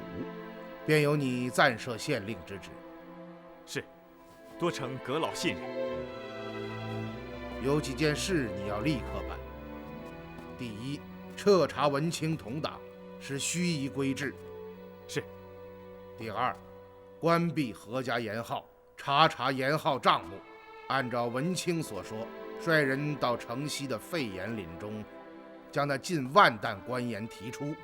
便由你暂设县令之职。是，多承阁老信任。有几件事你要立刻办。第一，彻查文清同党，使盱眙归治。是。第二，关闭何家盐号，查盐号账目，按照文清所说，率人到城西的废盐林中，将那近万担官盐提出，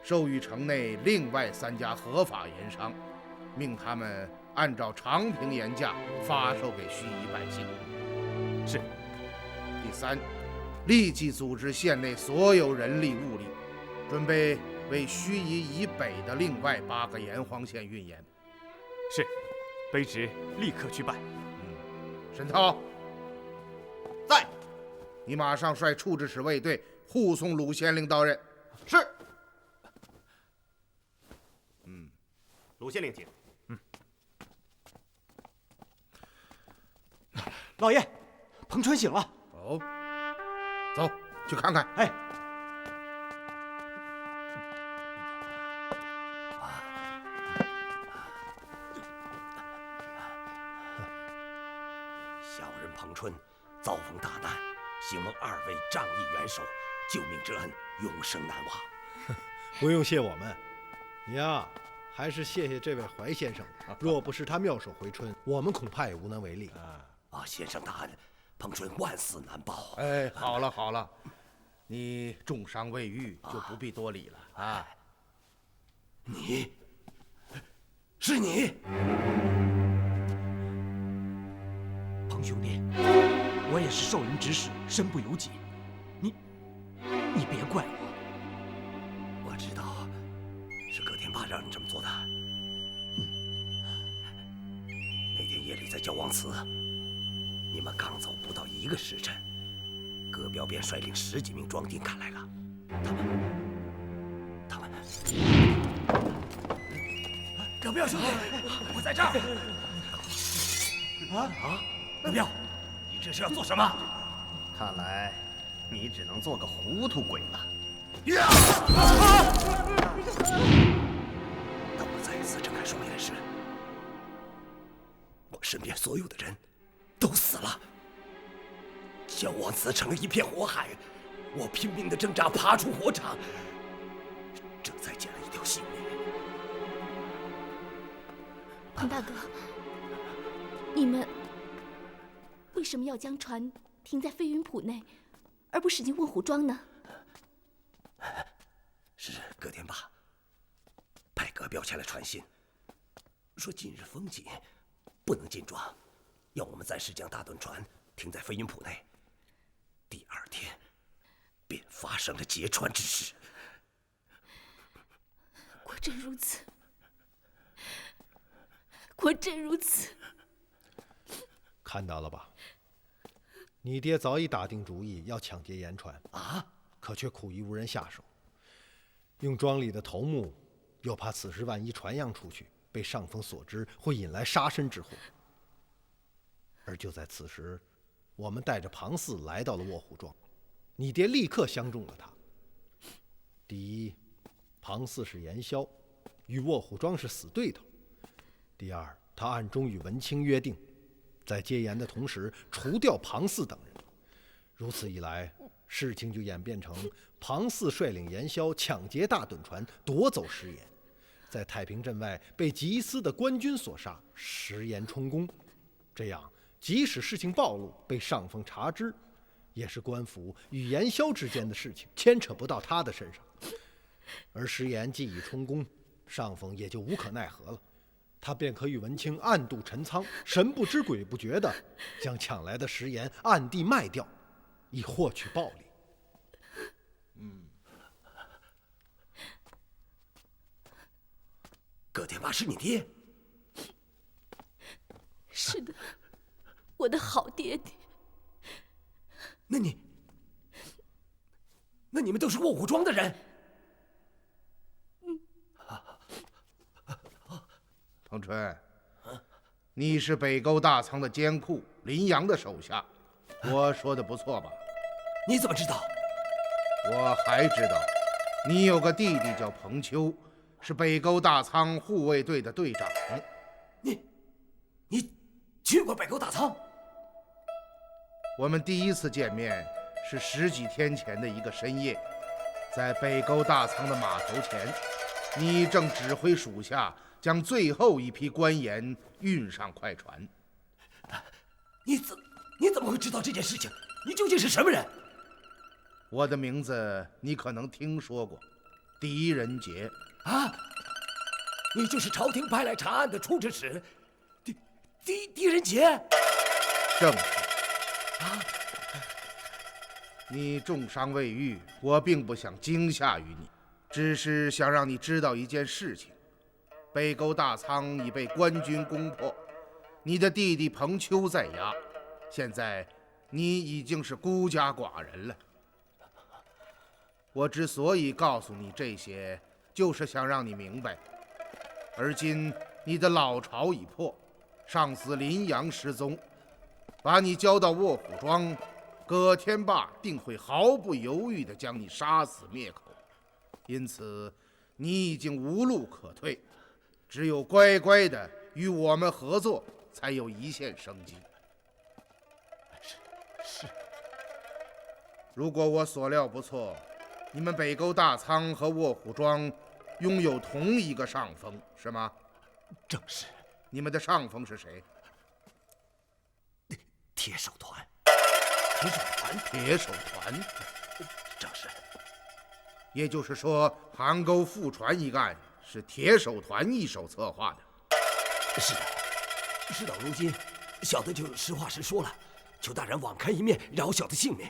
授予城内另外3家合法盐商，命他们按照长平盐价发售给盱眙百姓。是。第三，立即组织县内所有人力物力，准备为盱眙以北的另外8个盐荒县运盐。是，卑职立刻去办。沈涛，在，你马上率处置使卫队护送鲁县令到任。是。鲁县令请。老爷，彭川醒了。哦，走去看看。哎。小人彭春遭逢大难，幸蒙2位仗义援手，救命之恩永生难忘。不用谢我们，你呀，还是谢谢这位怀先生。若不是他妙手回春，我们恐怕也无能为力。先生大恩，彭春万死难报。哎，好了好了，你重伤未愈，就不必多礼了啊。你，是你，彭兄弟，我也是受人指使，身不由己，你别怪我。我知道，是葛天霸让你这么做的。那天夜里在焦王祠。你们刚走不到1个时辰，葛彪便率领10几名庄丁赶来了。他们，葛彪兄弟，我在这儿。葛彪，你这是要做什么？看来你只能做个糊涂鬼了。当我再一次睁开双眼时，我身边所有的人都死了，焦王祠成了一片火海，我拼命的挣扎，爬出火场，这才捡了一条性命。彭大哥，你们为什么要将船停在飞云浦内，而不驶进卧虎庄呢？是葛天霸派葛彪前来传信，说今日风紧，不能进庄，要我们暂时将大盾船停在飞云浦内。第2天，便发生了劫船之事。果真如此，果真如此。看到了吧，你爹早已打定主意要抢劫盐船啊，可却苦于无人下手。用庄里的头目，又怕此事万一传扬出去，被上峰所知，会引来杀身之祸。而就在此时，我们带着庞四来到了卧虎庄，你爹立刻相中了他。第一，庞四是盐枭，与卧虎庄是死对头；第二，他暗中与文清约定，在接盐的同时除掉庞四等人。如此一来，事情就演变成庞四率领盐枭抢劫大趸船，夺走食盐，在太平镇外被缉私的官军所杀，食盐充公。这样，即使事情暴露，被上峰察知，也是官府与盐枭之间的事情，牵扯不到他的身上。而食盐既已充公，上峰也就无可奈何了，他便可与文清暗度陈仓，神不知鬼不觉地将抢来的食盐暗地卖掉，以获取暴利。葛天霸是你爹？是的，我的好爹爹。那你们都是卧虎庄的人？彭春，你是北沟大仓的监库林阳的手下，我说的不错吧？你怎么知道？我还知道，你有个弟弟叫彭秋，是北沟大仓护卫队的队长。你去过北沟大仓？我们第一次见面是10几天前的一个深夜，在北沟大仓的码头前，你正指挥属下将最后一批官盐运上快船。你怎么会知道这件事情？你究竟是什么人？我的名字你可能听说过，狄仁杰。啊，你就是朝廷派来查案的出指使狄仁杰？正是。你重伤未愈，我并不想惊吓于你，只是想让你知道一件事情：北沟大仓已被官军攻破，你的弟弟彭秋在押，现在你已经是孤家寡人了。我之所以告诉你这些，就是想让你明白，而今你的老巢已破，上司林阳失踪，把你交到卧虎庄，葛天霸定会毫不犹豫地将你杀死灭口。因此，你已经无路可退，只有乖乖地与我们合作，才有一线生机。是。如果我所料不错，你们北沟大仓和卧虎庄拥有同一个上峰，是吗？正是。你们的上峰是谁？铁手团。铁手团，正是。也就是说，邗沟覆船一案是铁手团一手策划的。是的。事到如今，小的就实话实说了，求大人网开一面，饶小的性命。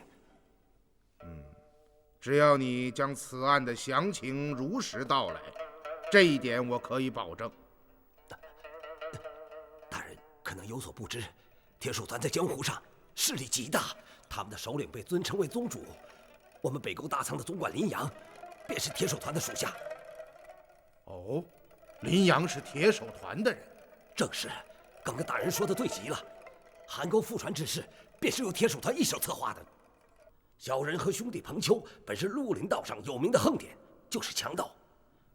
只要你将此案的详情如实道来，这一点我可以保证。大人可能有所不知，铁手团在江湖上势力极大，他们的首领被尊称为宗主。我们北沟大仓的总管林阳，便是铁手团的属下。哦，林阳是铁手团的人。正是。刚刚大人说的对极了，邗沟覆船之事，便是由铁手团一手策划的。小人和兄弟彭秋本是绿林道上有名的横点，就是强盗。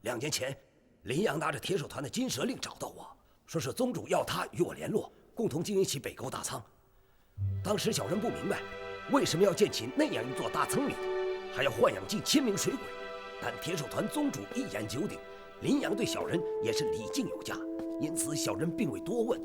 2年前，林阳拿着铁手团的金蛇令找到我，说是宗主要他与我联络，共同经营起北沟大仓。当时小人不明白，为什么要建起那样一座大仓里，还要豢养近1000名水鬼。但铁手团宗主一言九鼎，林阳对小人也是礼敬有加，因此小人并未多问，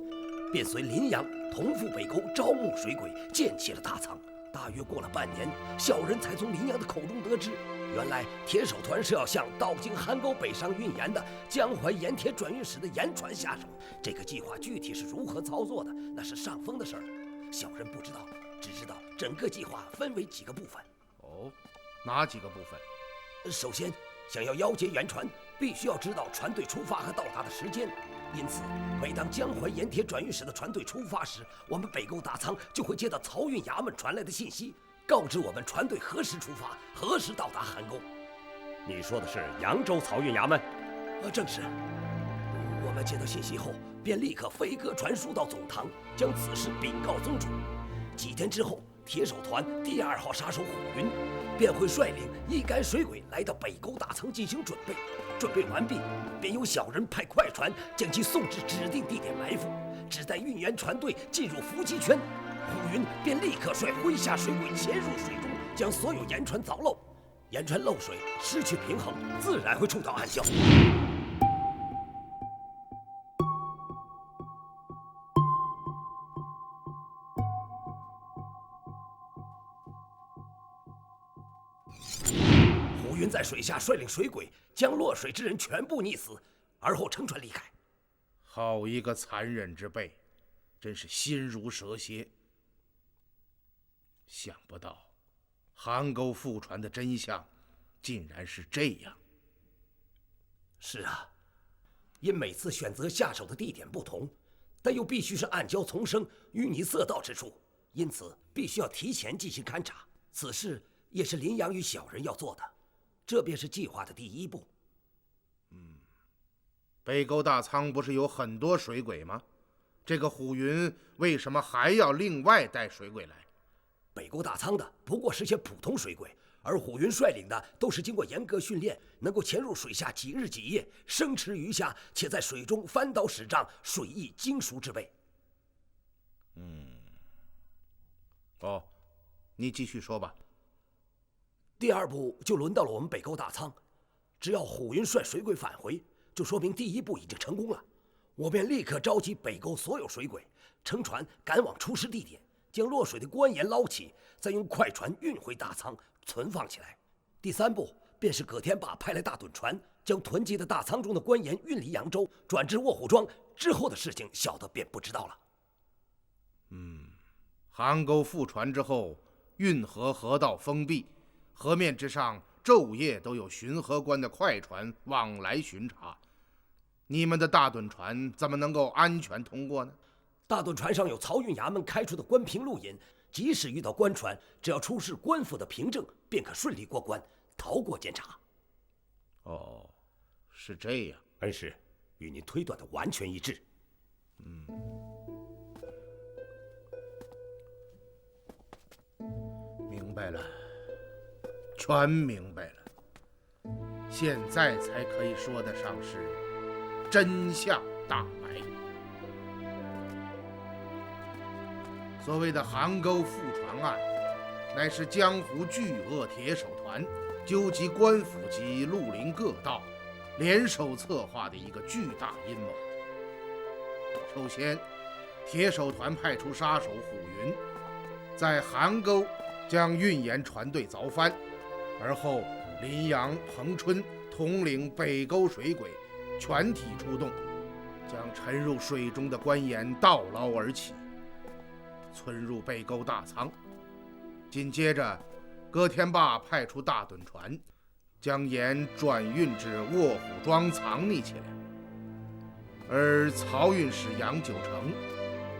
便随林阳同赴北沟招募水鬼，建起了大仓。大约过了半年，小人才从林阳的口中得知，原来铁手团是要向到经邗沟北上运盐的江淮盐铁转运使的盐船下手。这个计划具体是如何操作的，那是上峰的事儿，小人不知道，只知道整个计划分为几个部分。哦，哪几个部分？首先，想要腰截盐船，必须要知道船队出发和到达的时间，因此，每当江淮盐铁转运使的船队出发时，我们北沟大仓就会接到漕运衙门传来的信息，告知我们船队何时出发，何时到达邗沟。你说的是扬州漕运衙门？正是。我们接到信息后，便立刻飞鸽传书到总堂，将此事禀告宗主。几天之后，铁手团第2号杀手虎云便会率领一干水鬼来到北沟大仓进行准备。准备完毕，便由小人派快船将其送至指定地点埋伏。只待运盐船队进入伏击圈，虎云便立刻率麾下水鬼潜入水中，将所有盐船凿漏。盐船漏水失去平衡，自然会触到暗礁。虎云在水下率领水鬼将落水之人全部溺死，而后乘船离开。好一个残忍之辈，真是心如蛇蝎。想不到邗沟覆船的真相竟然是这样。是啊，因每次选择下手的地点不同，但又必须是暗礁丛生、淤泥塞道之处，因此必须要提前进行勘察。此事也是林阳与小人要做的，这便是计划的第1步。北沟大仓不是有很多水鬼吗？这个虎云为什么还要另外带水鬼来？北沟大仓的不过是些普通水鬼，而虎云率领的都是经过严格训练，能够潜入水下几日几夜，生吃鱼虾，且在水中翻刀使杖，水艺精熟之辈。哦，你继续说吧。第2步就轮到了我们北沟大仓，只要虎云率水鬼返回，就说明第1步已经成功了。我便立刻召集北沟所有水鬼，乘船赶往出事地点，将落水的官盐捞起，再用快船运回大仓存放起来。第3步便是葛天霸派来大趸船，将囤积的大仓中的官盐运离扬州，转至卧虎庄。之后的事情小的便不知道了。邗沟覆船之后，运河河道封闭，河面之上昼夜都有巡河官的快船往来巡查，你们的大趸船怎么能够安全通过呢？大趸船上有漕运衙门开出的官凭录引，即使遇到官船，只要出示官府的凭证，便可顺利过关，逃过检查。哦，是这样。恩师，与您推断的完全一致。明白了，全明白了。现在才可以说得上是真相大白。所谓的邗沟覆船案，乃是江湖巨鳄铁手团纠集官府及绿林各道，联手策划的一个巨大阴谋。首先，铁手团派出杀手虎云，在邗沟将运盐船队凿翻，而后林阳、彭春统领北沟水鬼全体出动，将沉入水中的官盐盗捞而起，存入北沟大仓。紧接着，葛天霸派出大趸船，将盐转运至卧虎庄藏匿起来，而漕运使杨九成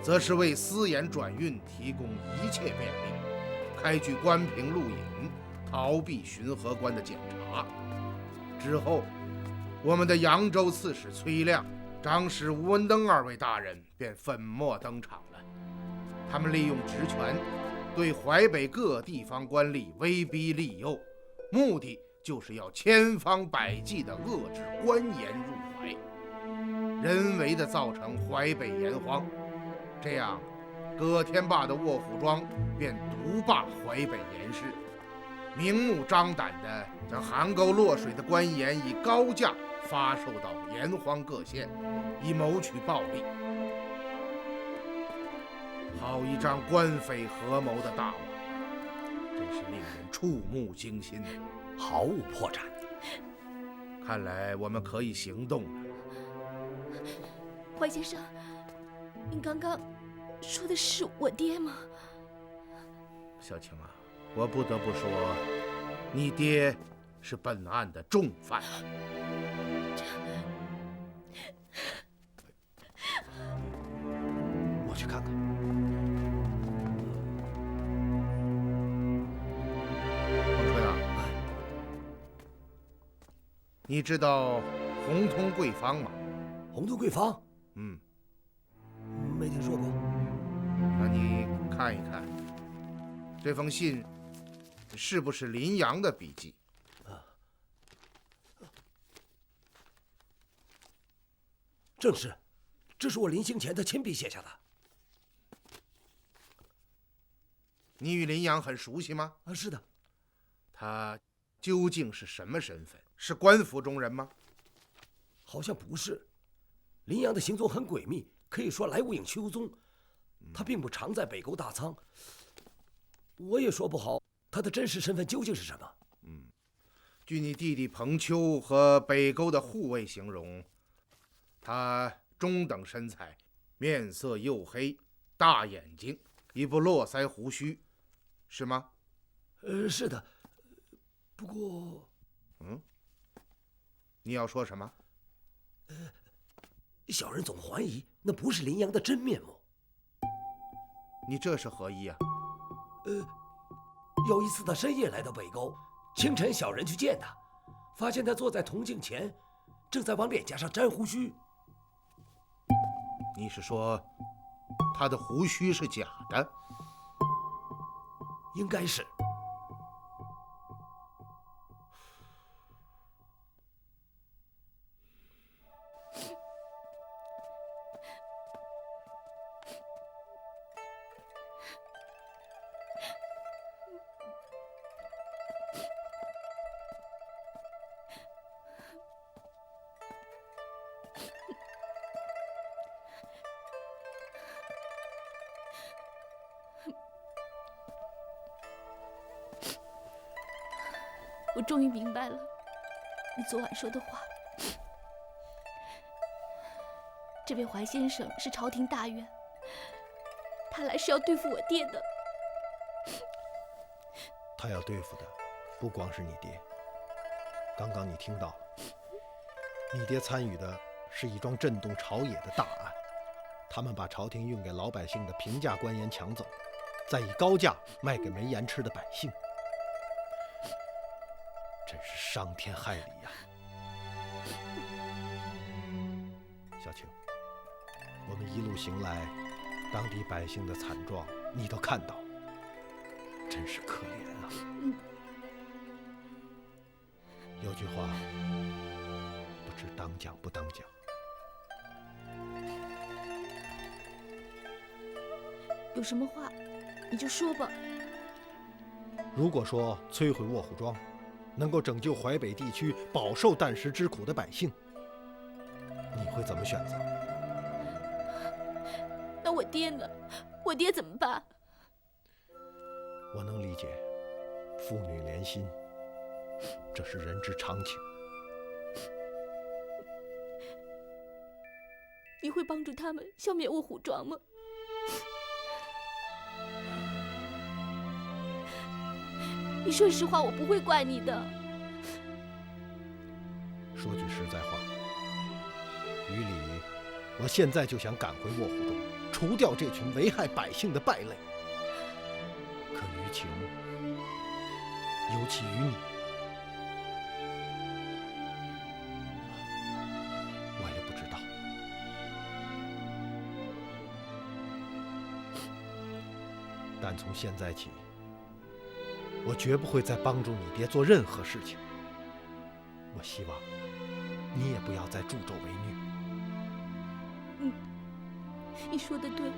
则是为私盐转运提供一切便利，开具官凭录引，逃避巡河官的检查。之后，我们的扬州刺史崔亮、长史吴文登2位大人便粉墨登场了。他们利用职权，对淮北各地方官吏威逼利诱，目的就是要千方百计地遏制官盐入淮，人为地造成淮北盐荒。这样，葛天霸的卧虎庄便独霸淮北盐市，明目张胆地将邗沟落水的官盐以高价发售到盐荒各县，以谋取暴利。好一张官匪合谋的大网，真是令人触目惊心，毫无破绽。看来我们可以行动了。淮先生，您刚刚说的是我爹吗？小青啊，我不得不说，你爹是本案的重犯。你知道红通贵方吗？红通贵方？没听说过。那你看一看，这封信是不是林阳的笔迹？正是，这是我临行前的亲笔写下的。你与林阳很熟悉吗？是的。他究竟是什么身份？是官府中人吗？好像不是。林阳的行踪很诡秘，可以说来无影去无踪。他并不常在北沟大仓，我也说不好他的真实身份究竟是什么。据你弟弟彭秋和北沟的护卫形容，他中等身材，面色黝黑，大眼睛，一部络腮胡须，是吗？是的。不过，你要说什么？小人总怀疑那不是林阳的真面目。你这是何意啊？有一次他深夜来到北沟，清晨小人去见他，发现他坐在铜镜前，正在往脸颊上粘胡须。你是说他的胡须是假的？应该是。我终于明白了你昨晚说的话。这位怀先生是朝廷大员，他来是要对付我爹的。他要对付的不光是你爹。刚刚你听到了，你爹参与的是一桩震动朝野的大案，他们把朝廷运给老百姓的平价官盐抢走，再以高价卖给没盐吃的百姓。真是伤天害理呀！小青，我们一路行来，当地百姓的惨状你都看到，真是可怜啊！有句话，不知当讲不当讲。有什么话，你就说吧。如果说摧毁卧虎庄能够拯救淮北地区饱受啖食之苦的百姓，你会怎么选择？那我爹呢？我爹怎么办？我能理解，父女连心，这是人之常情。你会帮助他们消灭卧虎庄吗？你说实话，我不会怪你的。说句实在话，于理，我现在就想赶回卧虎庄，除掉这群危害百姓的败类。可于情，尤其于你，我也不知道。但从现在起，我绝不会再帮助你爹做任何事情。我希望你也不要再助纣为虐。你说的对，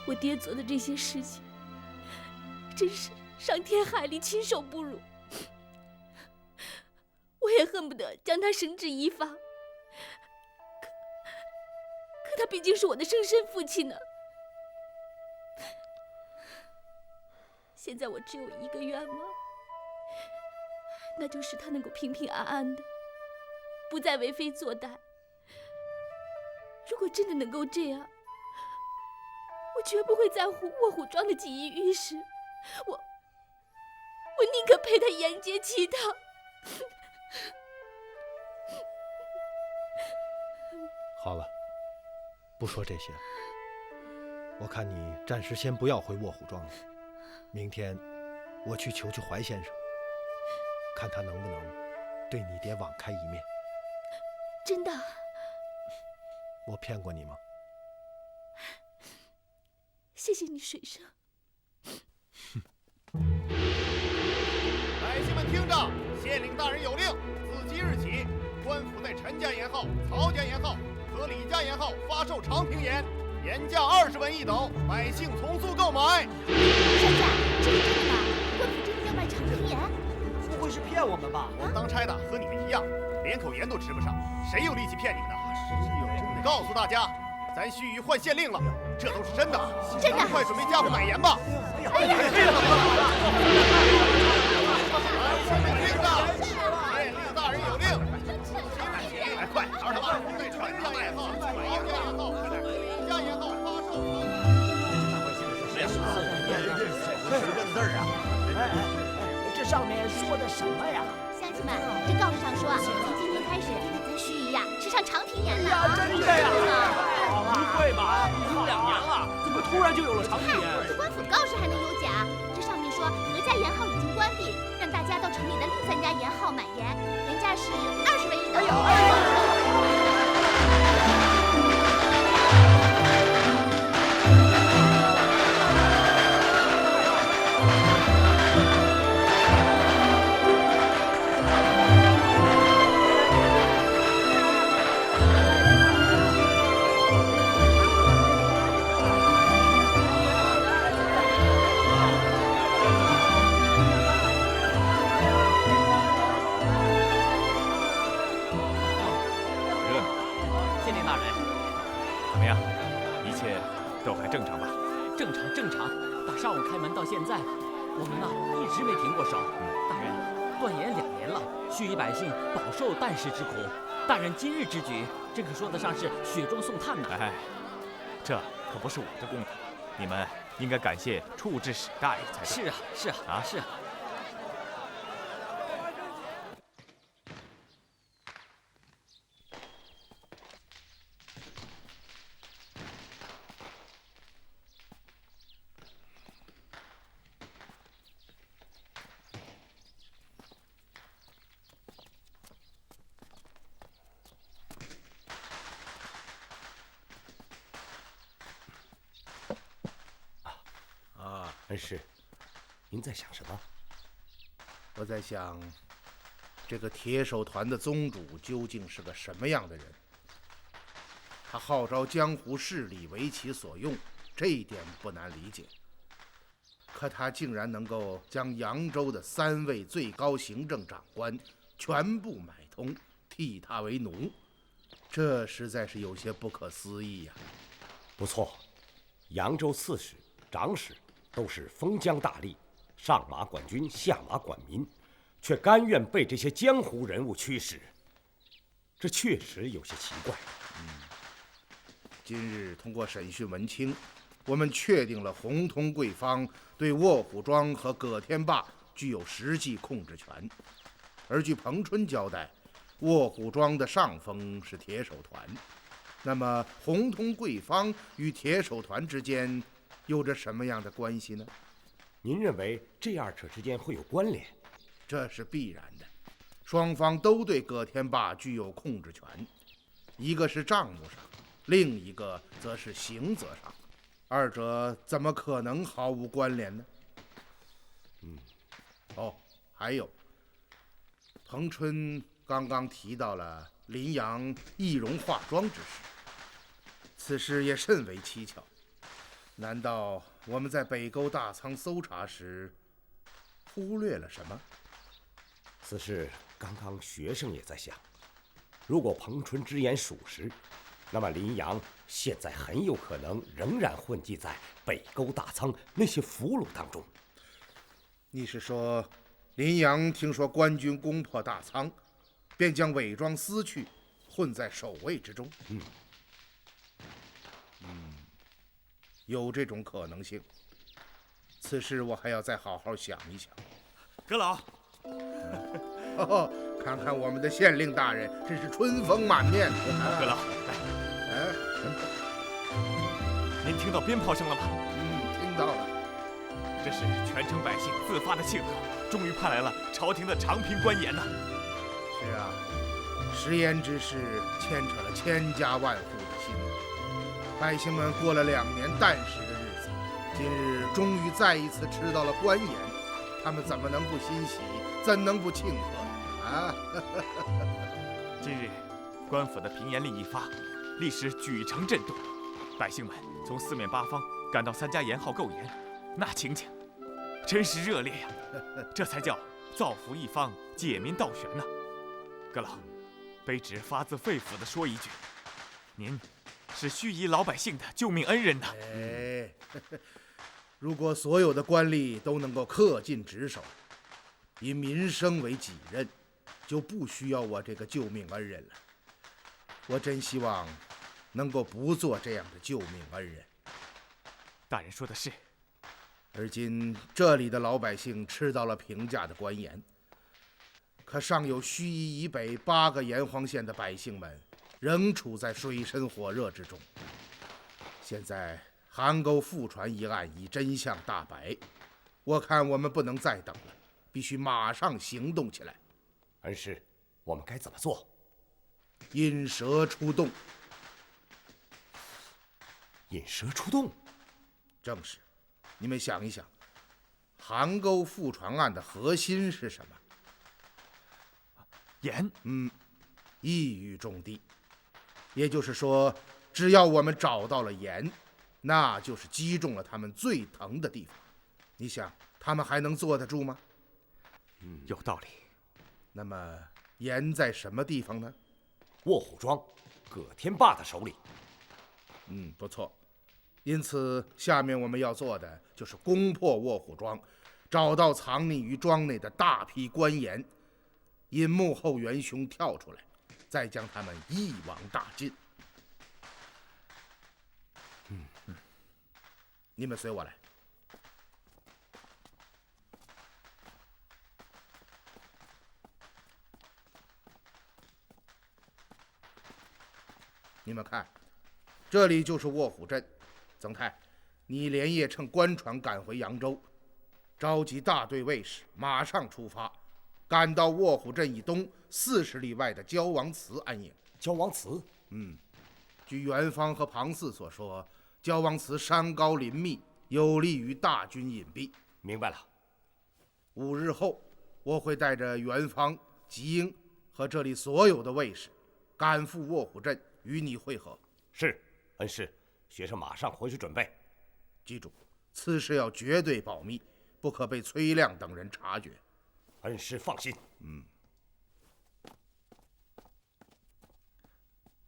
我爹做的这些事情，真是伤天害理，禽兽不如。我也恨不得将他绳之以法，可他毕竟是我的生身父亲呢。现在我只有一个愿望，那就是他能够平平安安的，不再为非作歹。如果真的能够这样，我绝不会在乎卧虎庄的锦衣玉食，我宁可陪他沿街乞讨。好了，不说这些了。我看你暂时先不要回卧虎庄了。明天我去求求怀先生，看他能不能对你爹网开一面。真的？我骗过你吗？谢谢你，水生。百姓们听着，县令大人有令，自即日起，官府在陈家盐号、曹家盐号和李家盐号发售长平盐，盐价20文一斗，百姓从速购买。山下，这是真的吗？官府真的要卖长平盐？不会是骗我们吧？我们当差的和你们一样，连口盐都吃不上，谁有力气骗你们呢？告诉大家，咱须臾换县令了，这都是真的。真的，快准备家伙买盐吧。哎呀，这个听着，县令大人有令，哎，快，儿子们，对陈家盐号、曹家盐号、李家盐号发售。认字啊！这上面说的什么呀？乡亲们，这告示上说啊，从今天开始，咱须臾呀吃上长平盐了啊！真的呀！不会吧？已经2年了，怎么突然就有了长平盐？这官府告示还能有假？这上面说何家盐号已经关闭，让大家到城里的另3家盐号买盐，原价是20文一斗。正常，打上午开门到现在，我们一直没停过手。大人，断盐2年了，须臾百姓饱受啖食之苦。大人今日之举，这可说得上是雪中送炭呢。哎，这可不是我的功劳，你们应该感谢处置史大爷才对。是啊。恩师，您在想什么？我在想，这个铁手团的宗主究竟是个什么样的人？他号召江湖势力为其所用，这一点不难理解。可他竟然能够将扬州的3位最高行政长官全部买通，替他为奴，这实在是有些不可思议呀。不错，扬州刺史、长史都是封疆大吏，上马管军，下马管民，却甘愿被这些江湖人物驱使，这确实有些奇怪。今日通过审讯文清，我们确定了洪通贵方对卧虎庄和葛天霸具有实际控制权，而据彭春交代，卧虎庄的上峰是铁手团，那么洪通贵方与铁手团之间有着什么样的关系呢？您认为这2者之间会有关联？这是必然的，双方都对葛天霸具有控制权，一个是账目上，另一个则是刑责上，二者怎么可能毫无关联呢？还有，彭春刚刚提到了林阳易容化妆之事，此事也甚为蹊跷。难道我们在北沟大仓搜查时忽略了什么？此事刚刚学生也在想，如果彭春之言属实，那么林阳现在很有可能仍然混迹在北沟大仓那些俘虏当中。你是说，林阳听说官军攻破大仓，便将伪装私去，混在守卫之中？有这种可能性。此事我还要再好好想一想。阁老，看看我们的县令大人，真是春风满面。阁老，来，您听到鞭炮声了吗？听到了。这是全城百姓自发的庆贺，终于盼来了朝廷的长平官盐呐。是是啊，食盐之事牵扯了千家万户的心，百姓们过了2年淡食的日子，今日终于再一次吃到了官盐，他们怎么能不欣喜？怎能不庆贺啊？今日官府的平盐令一发，立时举城震动，百姓们从4面8方赶到3家盐号购盐，那情景真是热烈呀！这才叫造福一方，解民倒悬呐！阁老，卑职发自肺腑地说一句，您是盱眙老百姓的救命恩人呐！哎，如果所有的官吏都能够恪尽职守，以民生为己任，就不需要我这个救命恩人了。我真希望能够不做这样的救命恩人。大人说的是。而今这里的老百姓吃到了平价的官盐，可尚有盱眙以北8个盐荒县的百姓们仍处在水深火热之中。现在邗沟覆船一案已真相大白，我看我们不能再等了，必须马上行动起来。恩师，我们该怎么做？引蛇出洞。引蛇出洞？正是。你们想一想，邗沟覆船案的核心是什么？盐。一语中的。也就是说，只要我们找到了盐，那就是击中了他们最疼的地方。你想，他们还能坐得住吗？有道理。那么，盐在什么地方呢？卧虎庄，葛天霸的手里。不错。因此，下面我们要做的就是攻破卧虎庄，找到藏匿于庄内的大批官盐，引幕后元凶跳出来，再将他们一网打尽。你们随我来。你们看，这里就是卧虎镇。曾泰，你连夜乘官船赶回扬州，召集大队卫士，马上出发，赶到卧虎镇以东40里外的焦王祠安营。焦王祠？据袁方和庞四所说，焦王祠山高林密，有利于大军隐蔽。明白了。 5日后，我会带着袁方、吉英和这里所有的卫士，赶赴卧虎镇与你会合。是，恩师。学生马上回去准备。记住，此事要绝对保密，不可被崔亮等人察觉。恩师放心。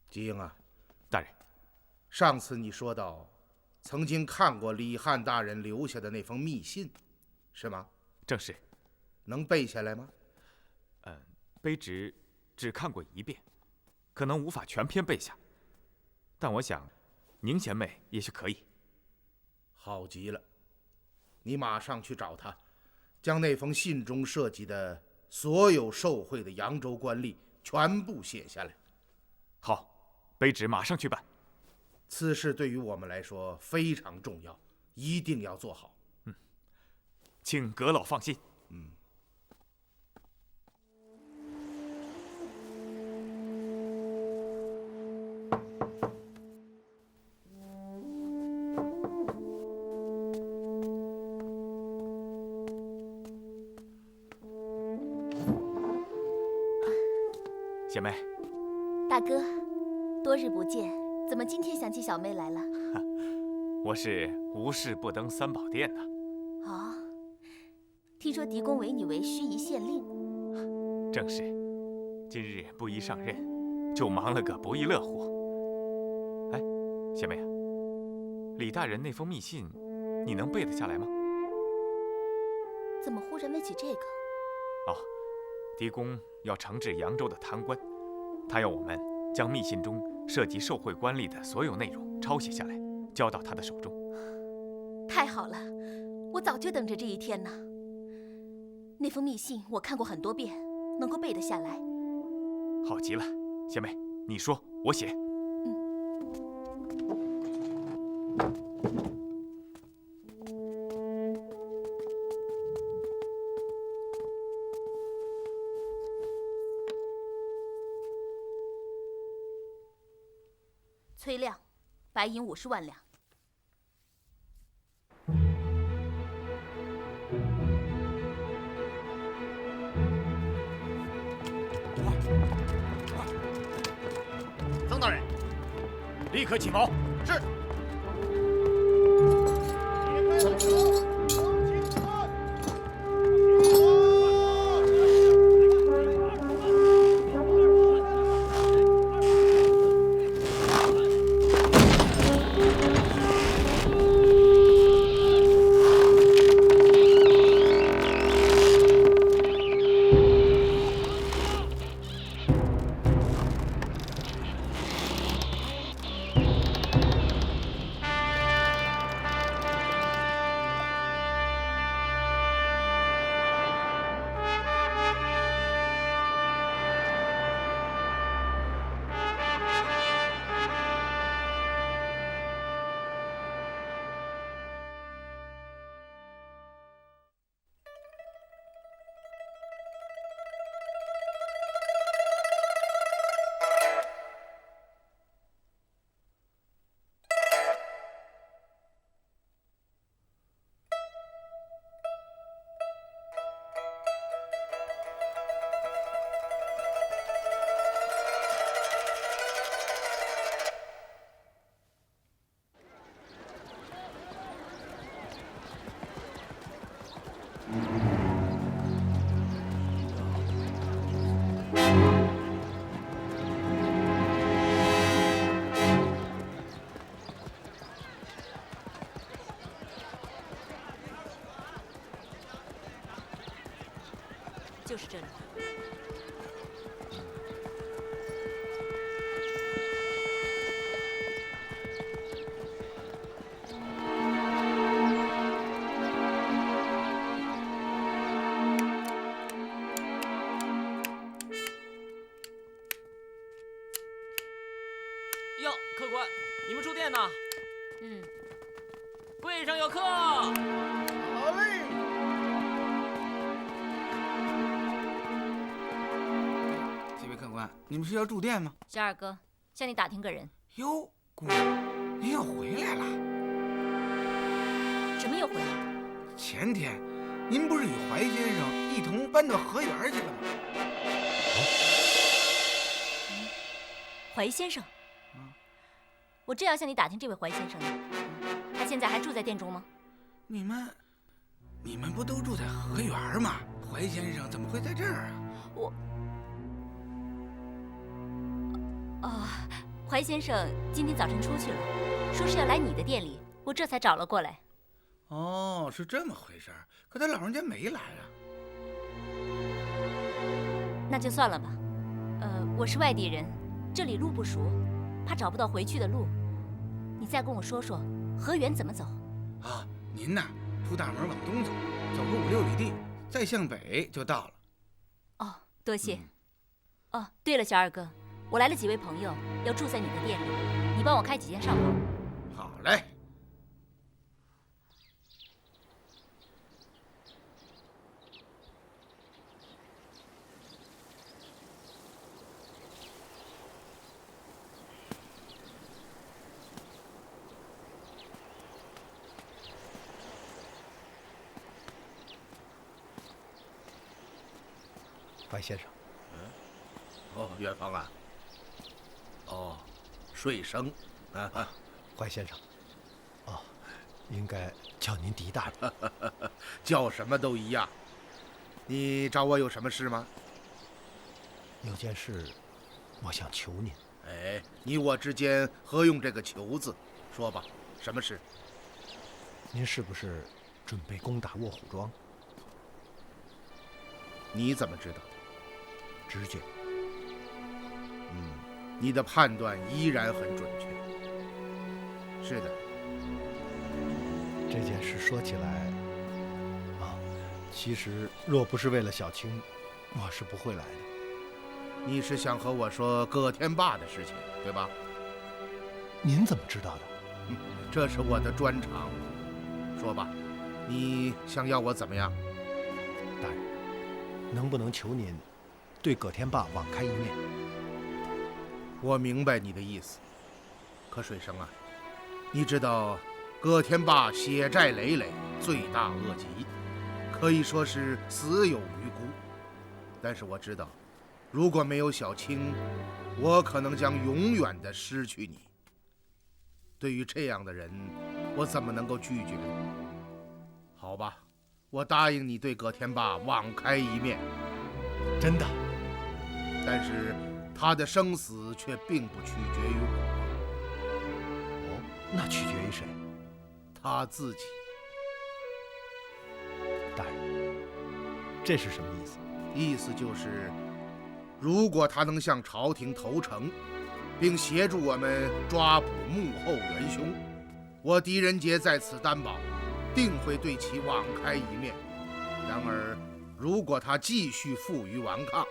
吉英啊，大人，上次你说到，曾经看过李汉大人留下的那封密信，是吗？ 正是，能背下来吗？卑职只看过1遍，可能无法全篇背下，但我想，宁贤妹也许可以。好极了，你马上去找他，将那封信中涉及的所有受贿的扬州官吏全部写下来。好，卑职马上去办。此事对于我们来说非常重要，一定要做好。 请阁老放心。贤妹，大哥，多日不见，怎么今天想起小妹来了？我是无事不登三宝殿呐。哦。 听说狄公委你为盱眙县令，正是。今日不宜上任，就忙了个不亦乐乎。哎，贤妹啊，李大人那封密信，你能背得下来吗？怎么忽然问起这个？哦，狄公要惩治扬州的贪官，他要我们将密信中涉及受贿官吏的所有内容抄写下来，交到他的手中。太好了，我早就等着这一天呢。 那封密信我看过很多遍，能够背得下来。好极了，贤妹，你说，我写。崔亮，白银50万两。曾大人，立刻起锚。是。就是这里。哟，客官，你们住店呢？嗯。柜上有客。好嘞。几位客官，你们是要住店吗？小二哥，向你打听个人。哟，姑娘，您又回来了？什么又回来？前天，您不是与怀先生一同搬到河源去了吗？怀先生。我正要向你打听这位怀先生呢。他现在还住在店中吗？你们不都住在河源吗？怀先生怎么会在这儿啊？怀先生今天早晨出去了，说是要来你的店里，我这才找了过来。哦，是这么回事儿。可他老人家没来啊。那就算了吧。我是外地人，这里路不熟，怕找不到回去的路。你再跟我说说河源怎么走？啊，您呐，出大门往东走，走个5、6里地，再向北就到了。哦，多谢。哦，对了，小二哥，我来了几位朋友，要住在你的店里，你帮我开几间上房。好嘞。怀先生。哦，远方啊。哦，水生啊，怀先生。哦，应该叫您狄大人。叫什么都一样。你找我有什么事吗？有件事，我想求您。哎，你我之间何用这个求字？说吧，什么事？您是不是准备攻打卧虎庄？你怎么知道？直觉。你的判断依然很准确。是的。这件事说起来，其实若不是为了小青，我是不会来的。你是想和我说葛天霸的事情，对吧？您怎么知道的？这是我的专长。说吧，你想要我怎么样？大人，能不能求您对葛天霸网开一面？我明白你的意思，可水生啊，你知道葛天霸血债累累，罪大恶极，可以说是死有余辜。但是我知道，如果没有小青，我可能将永远的失去你。对于这样的人，我怎么能够拒绝呢？好吧，我答应你对葛天霸网开一面。真的？但是他的生死却并不取决于我。哦，那取决于谁？他自己。大人，这是什么意思？意思就是，如果他能向朝廷投诚，并协助我们抓捕幕后元凶，我狄仁杰在此担保，定会对其网开一面。然而，如果他继续负隅顽抗，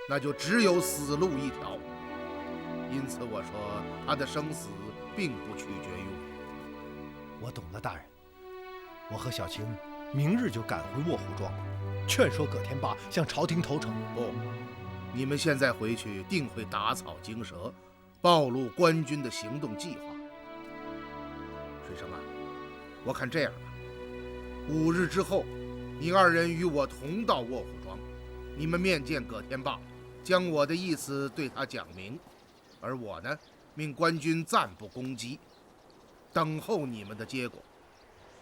那就只有死路一条。因此我说，他的生死并不取决于我。我懂了，大人。我和小青明日就赶回卧虎庄，劝说葛天霸向朝廷投诚。不，你们现在回去定会打草惊蛇，暴露官军的行动计划。水生啊，我看这样吧，5日之后，你2人与我同到卧虎庄，你们面见葛天霸，将我的意思对他讲明，而我呢，命官军暂不攻击，等候你们的结果。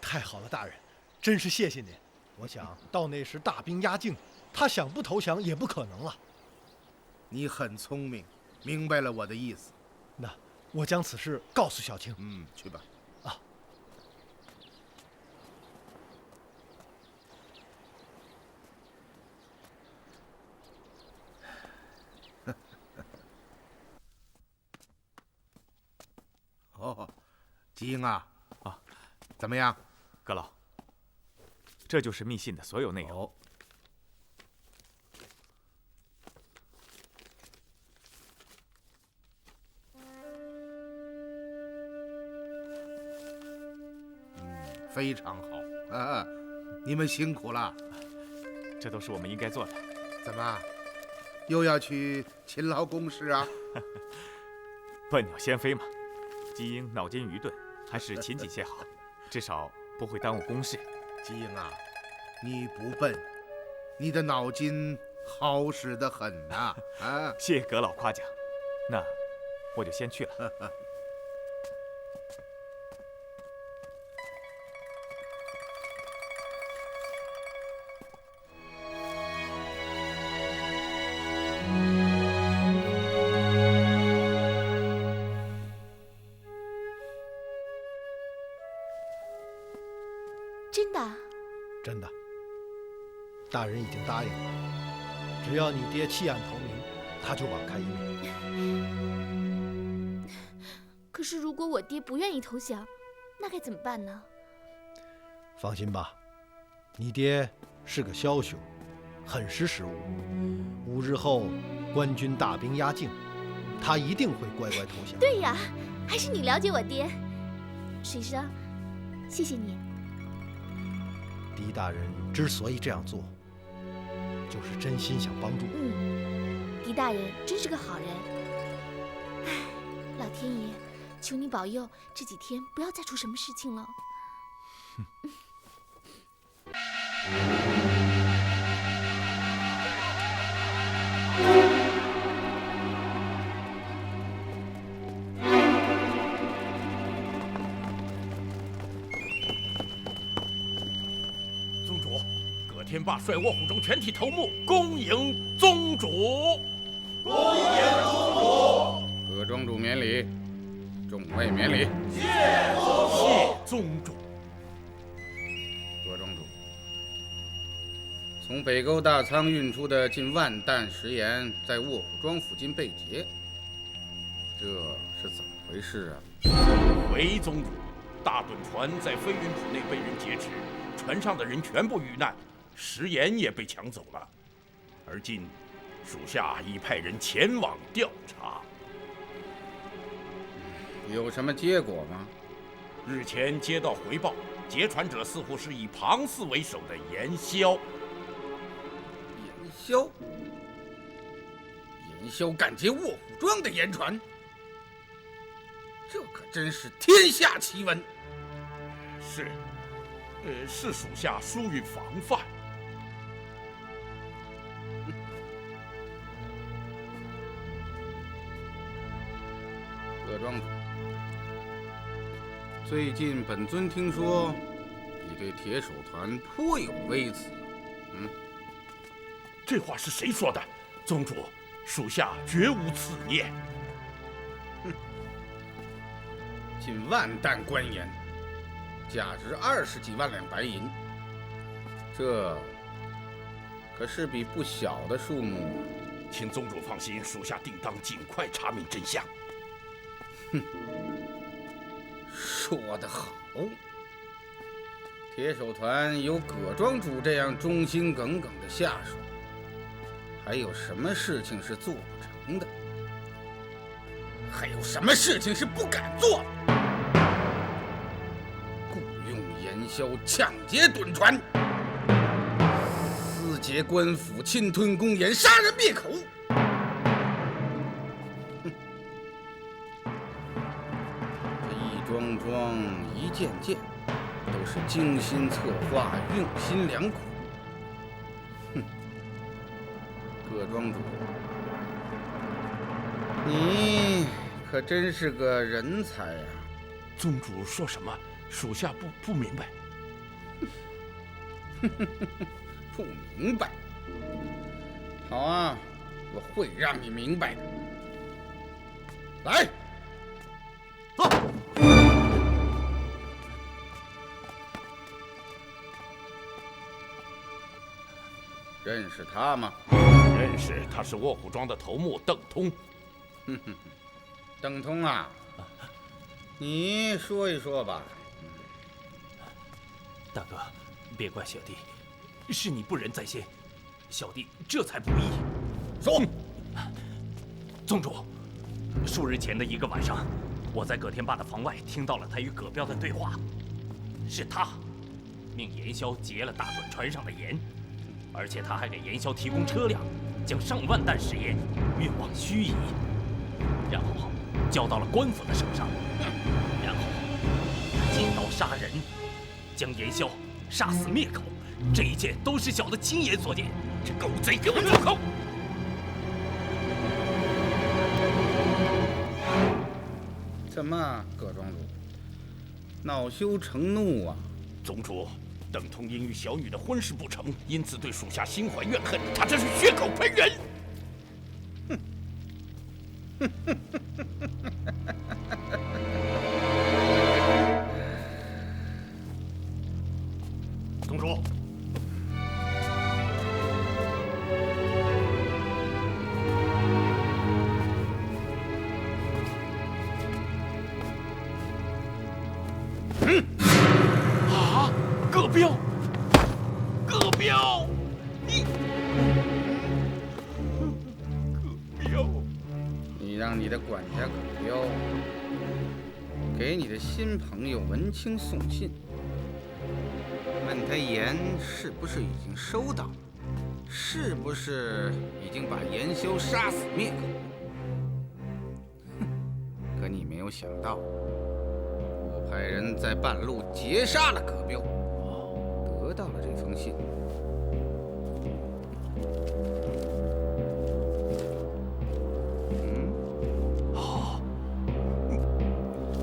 太好了，大人，真是谢谢您。我想到那时大兵压境，他想不投降也不可能了。你很聪明，明白了我的意思。那我将此事告诉小青。去吧。啊。哦，吉英啊，怎么样？阁老，这就是密信的所有内容。非常好，你们辛苦了。这都是我们应该做的。怎么，又要去勤劳公事啊？笨鸟先飞嘛，基英脑筋愚钝，还是勤谨些好，至少不会耽误公事。基英啊，你不笨，你的脑筋好使得很呐！谢阁老夸奖，那我就先去了。真的？真的。大人已经答应了，只要你爹弃暗投明，他就网开一面。可是如果我爹不愿意投降，那该怎么办呢？放心吧，你爹是个枭雄，很识时务。5日后，官军大兵压境，他一定会乖乖投降。对呀，还是你了解我爹。水生，谢谢你。狄大人之所以这样做，就是真心想帮助我。狄大人真是个好人。唉，老天爷，求你保佑这几天不要再出什么事情了。宗主，葛天霸率卧虎中全体头目恭迎宗主。恭迎宗主。葛庄主免礼，众位免礼。谢宗主。谢宗主。葛庄主，从北沟大仓运出的近10000担食盐，在卧虎庄附近被劫，这是怎么回事啊？回宗主，大趸船在飞云浦内被人劫持，船上的人全部遇难，食盐也被抢走了。而今，属下已派人前往调查。有什么结果吗？日前接到回报，劫船者似乎是以庞氏为首的严枭。严枭敢劫卧虎庄的盐船？这可真是天下奇闻。是，是属下疏于防范。葛庄主，最近本尊听说你对铁手团颇有微词。这话是谁说的？宗主，属下绝无此念。近万担官盐，价值20几万两白银，这可是笔不小的数目。请宗主放心，属下定当尽快查明真相。说得好，铁手团有葛庄主这样忠心耿耿的下属，还有什么事情是做不成的？还有什么事情是不敢做的？雇佣盐枭抢劫趸船，私劫官府，侵吞公盐，杀人灭口。桩桩一件件，都是精心策划，用心良苦。葛庄主，你可真是个人才呀！宗主说什么？属下不明白。不明白？好啊，我会让你明白的。来，走。认识他吗？认识，他是卧虎庄的头目邓通。邓通啊，你说一说吧。大哥，别怪小弟，是你不仁在先，小弟这才不义。说，宗主，数日前的一个晚上，我在葛天霸的房外听到了他与葛彪的对话，是他命盐枭劫了大趸船上的盐。而且他还给盐枭提供车辆，将上万担食盐运往盱眙，然后交到了官府的手上，然后他借刀杀人，将盐枭杀死灭口。这一切都是小的亲眼所见。这狗贼，给我住口！怎么，葛庄主，恼羞成怒啊？宗主。邓通因与小女的婚事不成，因此对属下心怀怨恨。他这是血口喷人！宗主，葛彪，葛彪，你，葛彪，你让你的管家葛彪给你的新朋友文清送信，问他盐是不是已经收到，是不是已经把盐枭杀死灭口。可你没有想到，我派人在半路截杀了葛彪。得到了这封信，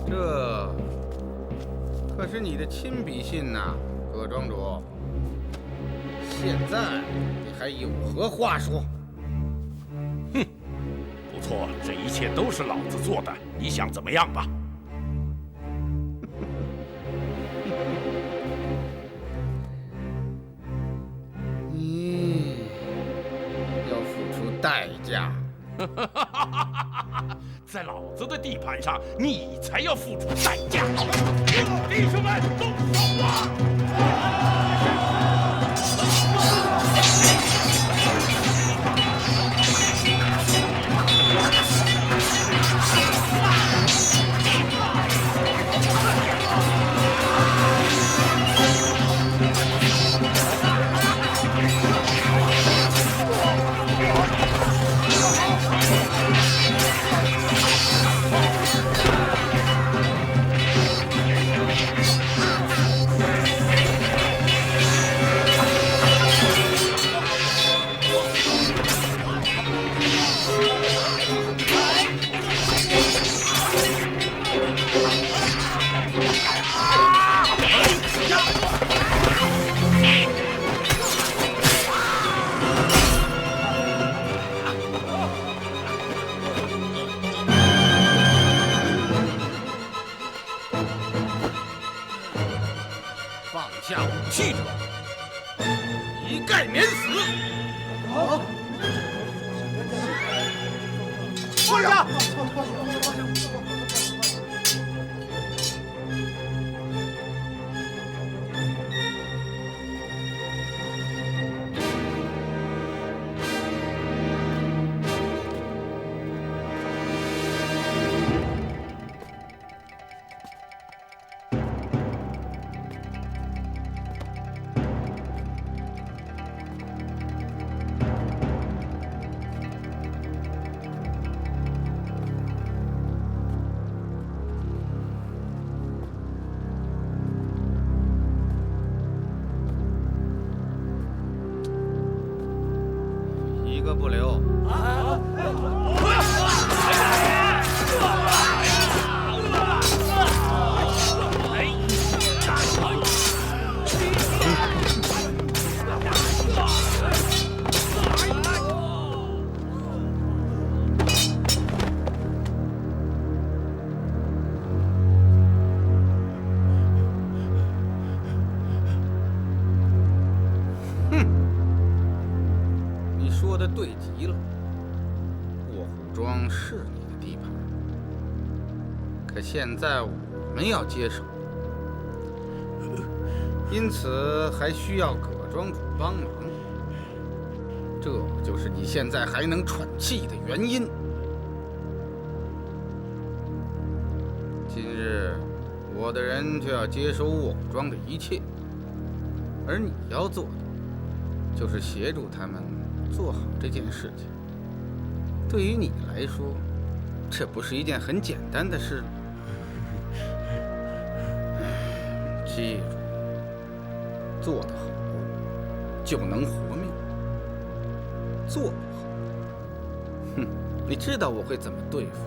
这可是你的亲笔信呐，葛庄主。现在你还有何话说？哼，不错，这一切都是老子做的，你想怎么样吧？代价，在老子的地盘上，你才要付出代价！弟兄们，动手啊！下武器者，一概免死。好，放下！一个不留。你说的对极了，卧虎庄是你的地盘，可现在我们要接手，因此还需要葛庄主帮忙，这就是你现在还能喘气的原因。今日我的人就要接收卧虎庄的一切，而你要做的就是协助他们做好这件事情。对于你来说，这不是一件很简单的事。记住，做得好就能活命，做不好，哼，你知道我会怎么对付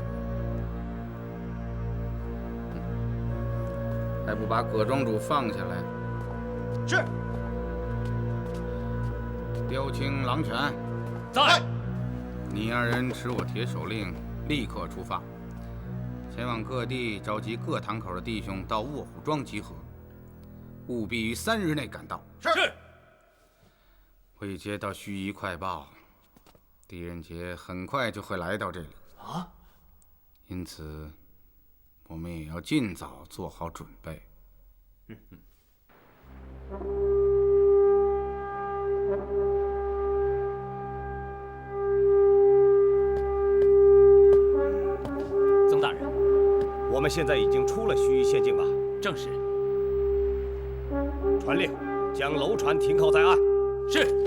你？还不把葛庄主放下来？是。雕青、狼犬，在。你二人持我铁手令，立刻出发，前往各地召集各堂口的弟兄到卧虎庄集合，务必于3日内赶到。是。未接到盱眙快报，狄仁杰很快就会来到这里啊，因此我们也要尽早做好准备。曾大人，我们现在已经出了盱眙县境吧？正是。传令，将楼船停靠在岸。是。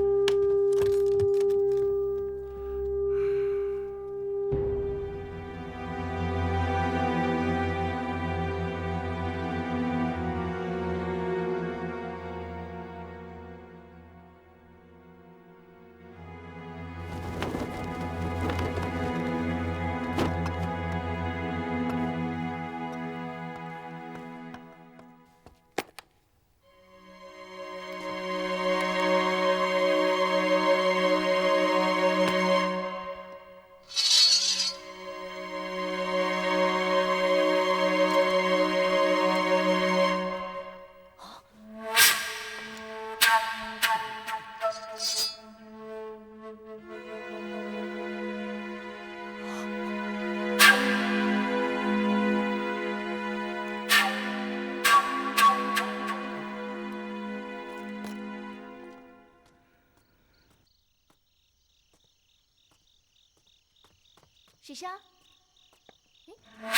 史生，哎，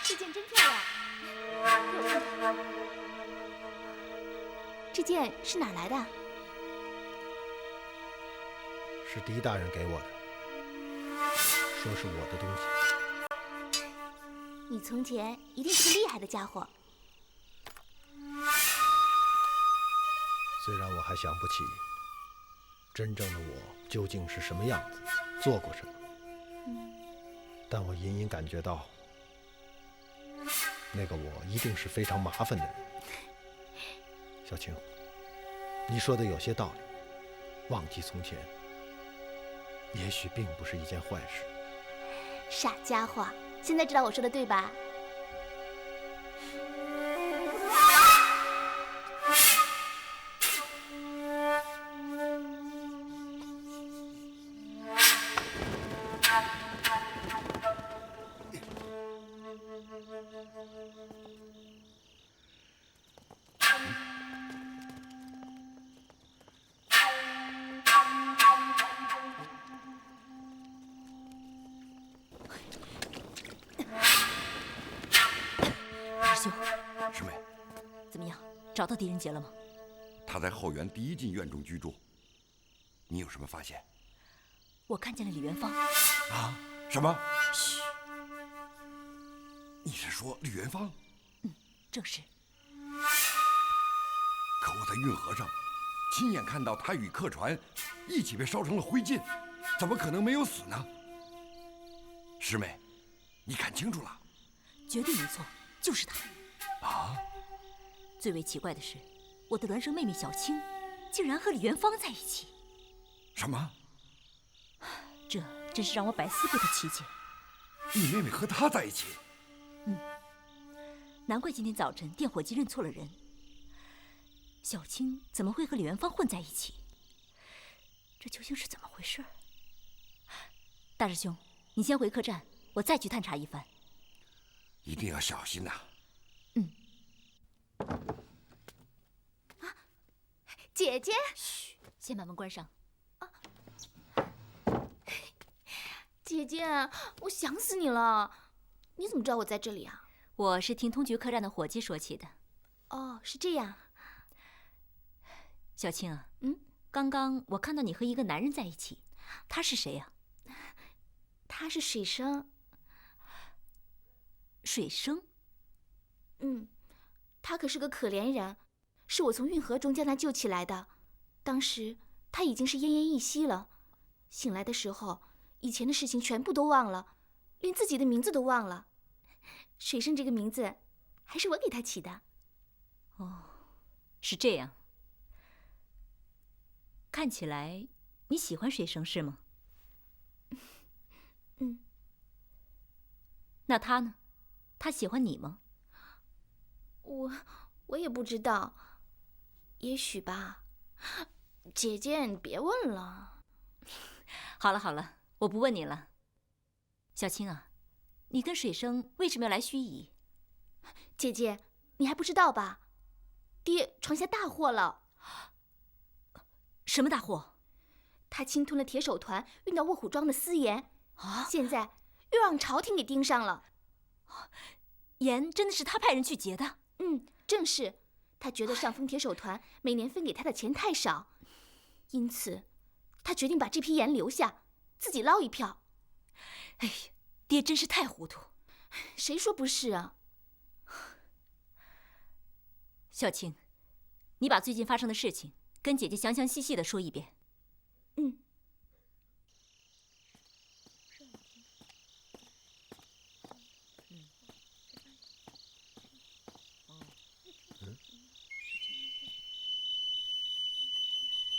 这件真漂亮，给我看看。这件是哪儿来的？是狄大人给我的，说是我的东西。你从前一定是个厉害的家伙。虽然我还想不起真正的我究竟是什么样子，做过什么，但我隐隐感觉到，那个我一定是非常麻烦的人。小青，你说的有些道理，忘记从前，也许并不是一件坏事。傻家伙，现在知道我说的对吧？怎么样，找到狄仁杰了吗？他在后园第一进院中居住。你有什么发现？我看见了李元芳。啊？什么？嘘！你是说李元芳？嗯，正是。可我在运河上亲眼看到他与客船一起被烧成了灰烬，怎么可能没有死呢？师妹，你看清楚了？绝对没错，就是他。啊！最为奇怪的是，我的孪生妹妹小青，竟然和李元芳在一起。什么？这真是让我百思不得其解。你妹妹和他在一起？嗯，难怪今天早晨电火机认错了人。小青怎么会和李元芳混在一起？这究竟是怎么回事？大师兄，你先回客栈，我再去探查一番。一定要小心呐。嗯。啊，姐姐，嘘，先把门关上。姐姐，我想死你了！你怎么知道我在这里啊？我是听通衢客栈的伙计说起的。哦，是这样。小青啊，刚刚我看到你和一个男人在一起，他是谁呀？他是水生。水生？他可是个可怜人，是我从运河中将他救起来的。当时他已经是奄奄一息了，醒来的时候，以前的事情全部都忘了，连自己的名字都忘了。水生这个名字，还是我给他起的。哦，是这样。看起来你喜欢水生是吗？那他呢？他喜欢你吗？我也不知道，也许吧。姐姐，你别问了。好了好了，我不问你了。小青啊，你跟水生为什么要来盱眙？姐姐，你还不知道吧？爹闯下大祸了。什么大祸？他侵吞了铁手团运到卧虎庄的私盐，现在又让朝廷给盯上了。盐真的是他派人去劫的？正是。他觉得上峰铁手团每年分给他的钱太少，因此他决定把这批盐留下，自己捞一票。哎呀，爹真是太糊涂。谁说不是啊？小青，你把最近发生的事情跟姐姐详详细细的说一遍。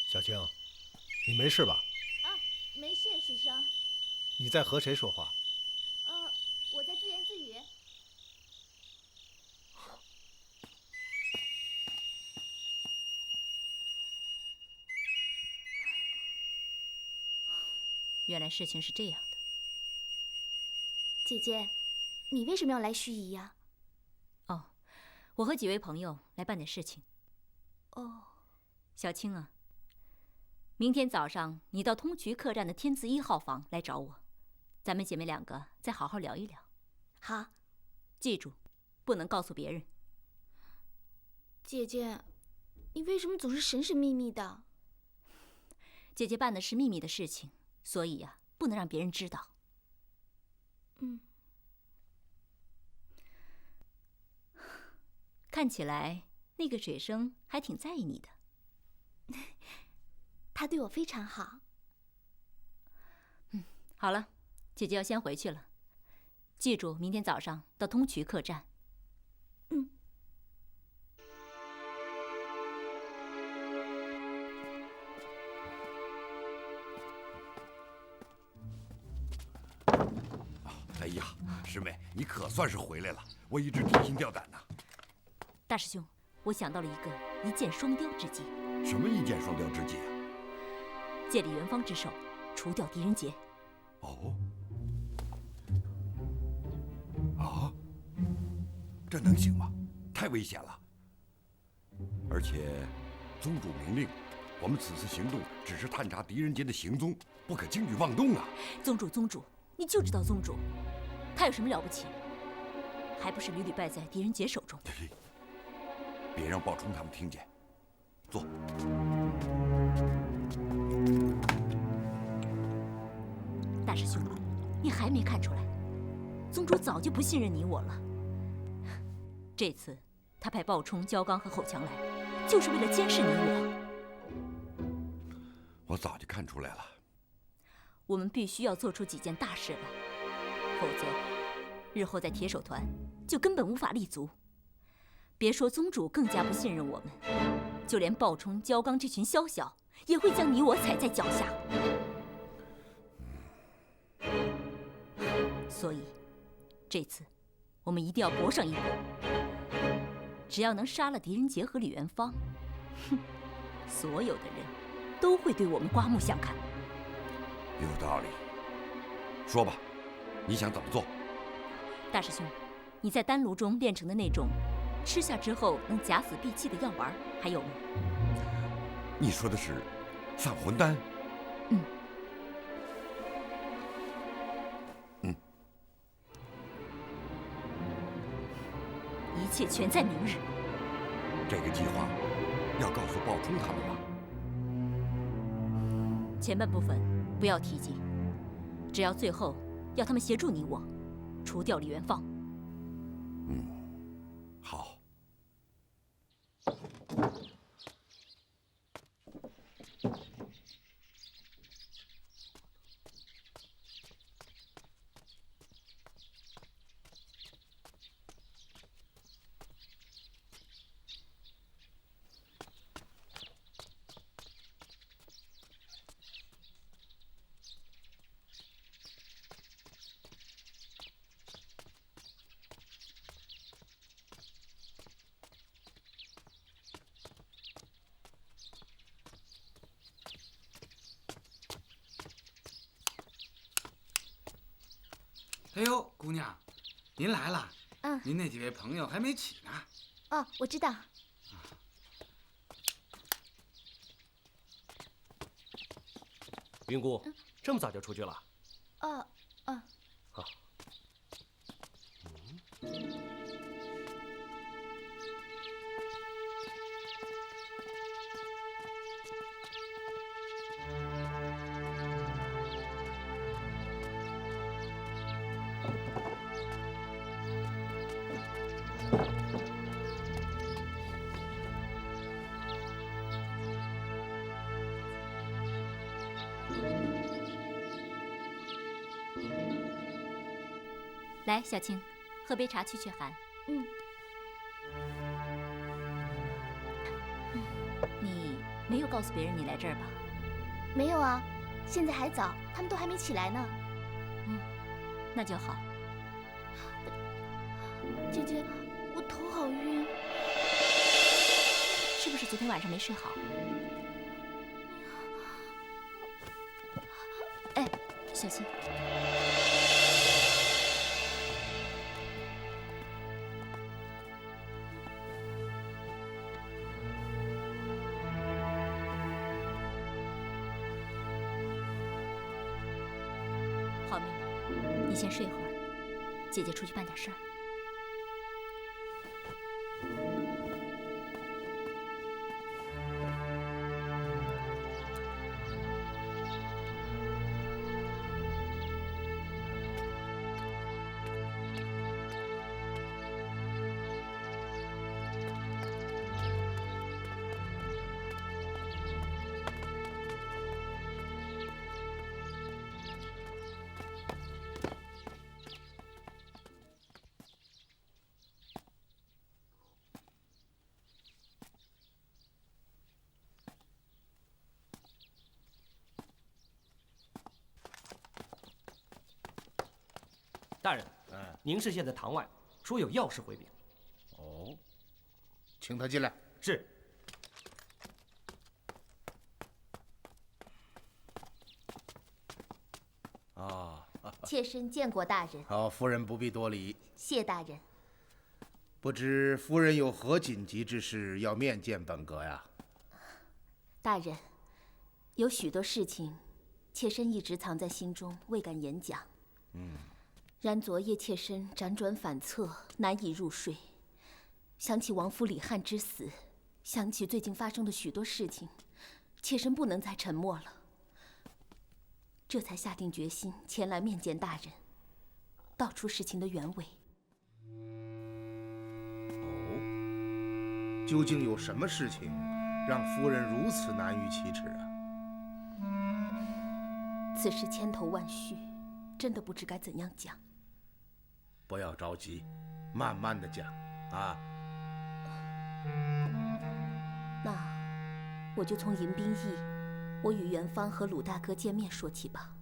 小青，你没事吧？啊，没事，水生。你在和谁说话？我在自言自语。原来事情是这样的。姐姐，你为什么要来盱眙呀？哦，我和几位朋友来办点事情。哦，小青啊，明天早上你到通衢客栈的天字1号房来找我，咱们姐妹两个再好好聊一聊。好，记住，不能告诉别人。姐姐，你为什么总是神神秘秘的？姐姐办的是秘密的事情，所以呀，不能让别人知道。看起来那个水生还挺在意你的。他对我非常好。好了，姐姐要先回去了。记住，明天早上到通衢客栈。哎呀，师妹，你可算是回来了，我一直提心吊胆呢。大师兄，我想到了一个一箭双雕之计。什么一箭双雕之计啊？借李元芳之手，除掉狄仁杰。哦。啊？这能行吗？太危险了。而且，宗主明令，我们此次行动只是探查狄仁杰的行踪，不可轻举妄动啊！宗主，你就知道宗主，他有什么了不起？还不是屡屡败在狄仁杰手中。别让鲍冲他们听见。坐。大师兄，你还没看出来，宗主早就不信任你我了。这次他派鲍冲、焦刚和侯强来，就是为了监视你我。我早就看出来了。我们必须要做出几件大事来，否则日后在铁手团就根本无法立足。别说宗主更加不信任我们，就连鲍冲、焦刚这群宵小也会将你我踩在脚下。所以，这次我们一定要搏上一搏。只要能杀了狄仁杰和李元芳，哼，所有的人都会对我们刮目相看。有道理。说吧，你想怎么做？大师兄，你在丹炉中炼成的那种吃下之后能假死闭气的药丸还有吗？你说的是散魂丹？一切全在明日。这个计划要告诉鲍冲他们吗？前半部分不要提及，只要最后要他们协助你我，除掉李元芳。好。哎呦，姑娘，您来了。嗯。您那几位朋友还没起呢。哦，我知道。云姑，这么早就出去了？哦。好。来，小青，喝杯茶去去寒。你没有告诉别人你来这儿吧？没有啊，现在还早，他们都还没起来呢。那就好。姐姐，我头好晕，是不是昨天晚上没睡好？哎，小青。好妹妹，你先睡会儿，姐姐出去办点事儿。大人，宁氏现在堂外，说有要事回禀。哦，请他进来。是。妾身见过大人。好，夫人不必多礼。谢大人。不知夫人有何紧急之事要面见本阁呀？大人，有许多事情，妾身一直藏在心中，未敢言讲。然昨夜妾身辗转反侧，难以入睡。想起王夫李汉之死，想起最近发生的许多事情，妾身不能再沉默了。这才下定决心前来面见大人，道出事情的原委。究竟有什么事情让夫人如此难于启齿啊？此事千头万绪，真的不知该怎样讲。不要着急，慢慢的讲啊。那我就从迎宾驿，我与元芳和鲁大哥见面说起吧。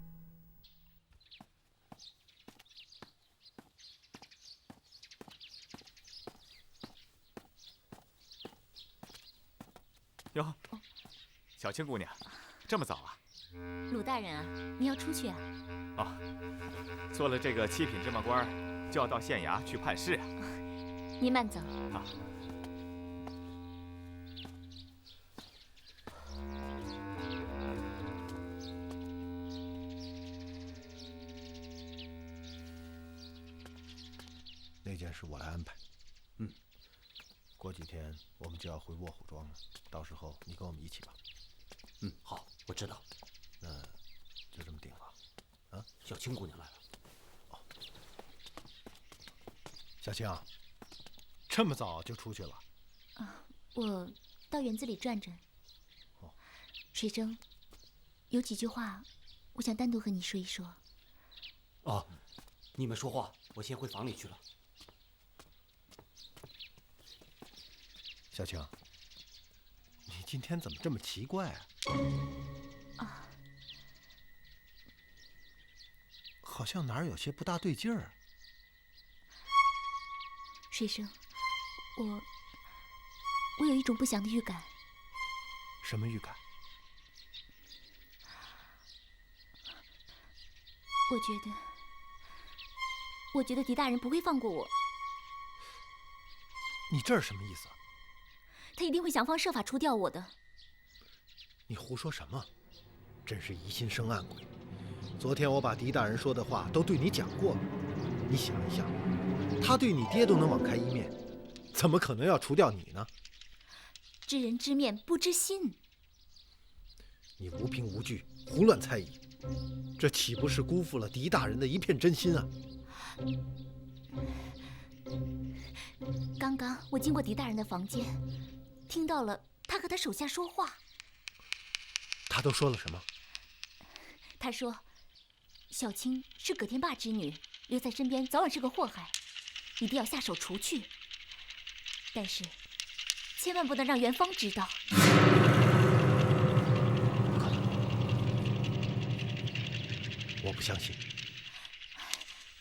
哟，小青姑娘，这么早啊？鲁大人啊，你要出去啊？哦，做了这个7品芝麻官，就要到县衙去判事啊。您慢走。啊。那件事我来安排。过几天我们就要回卧虎庄了，到时候你跟我们一起吧。好，我知道。那就这么定了。啊，小青姑娘来了。哦，小青，这么早就出去了？啊，我到园子里转转。哦，水生，有几句话，我想单独和你说一说。哦，你们说话，我先回房里去了。小青，你今天怎么这么奇怪啊？啊，好像哪儿有些不大对劲儿。水生，我有一种不祥的预感。什么预感？我觉得狄大人不会放过我。你这是什么意思？他一定会想方设法除掉我的。你胡说什么？真是疑心生暗鬼。昨天我把狄大人说的话都对你讲过了，你想一想，他对你爹都能网开一面，怎么可能要除掉你呢？知人知面不知心。你无凭无据，胡乱猜疑，这岂不是辜负了狄大人的一片真心啊？刚刚我经过狄大人的房间，听到了他和他手下说话。他都说了什么？他说，小青是葛天霸之女，留在身边早晚是个祸害，一定要下手除去。但是，千万不能让元芳知道。我不相信。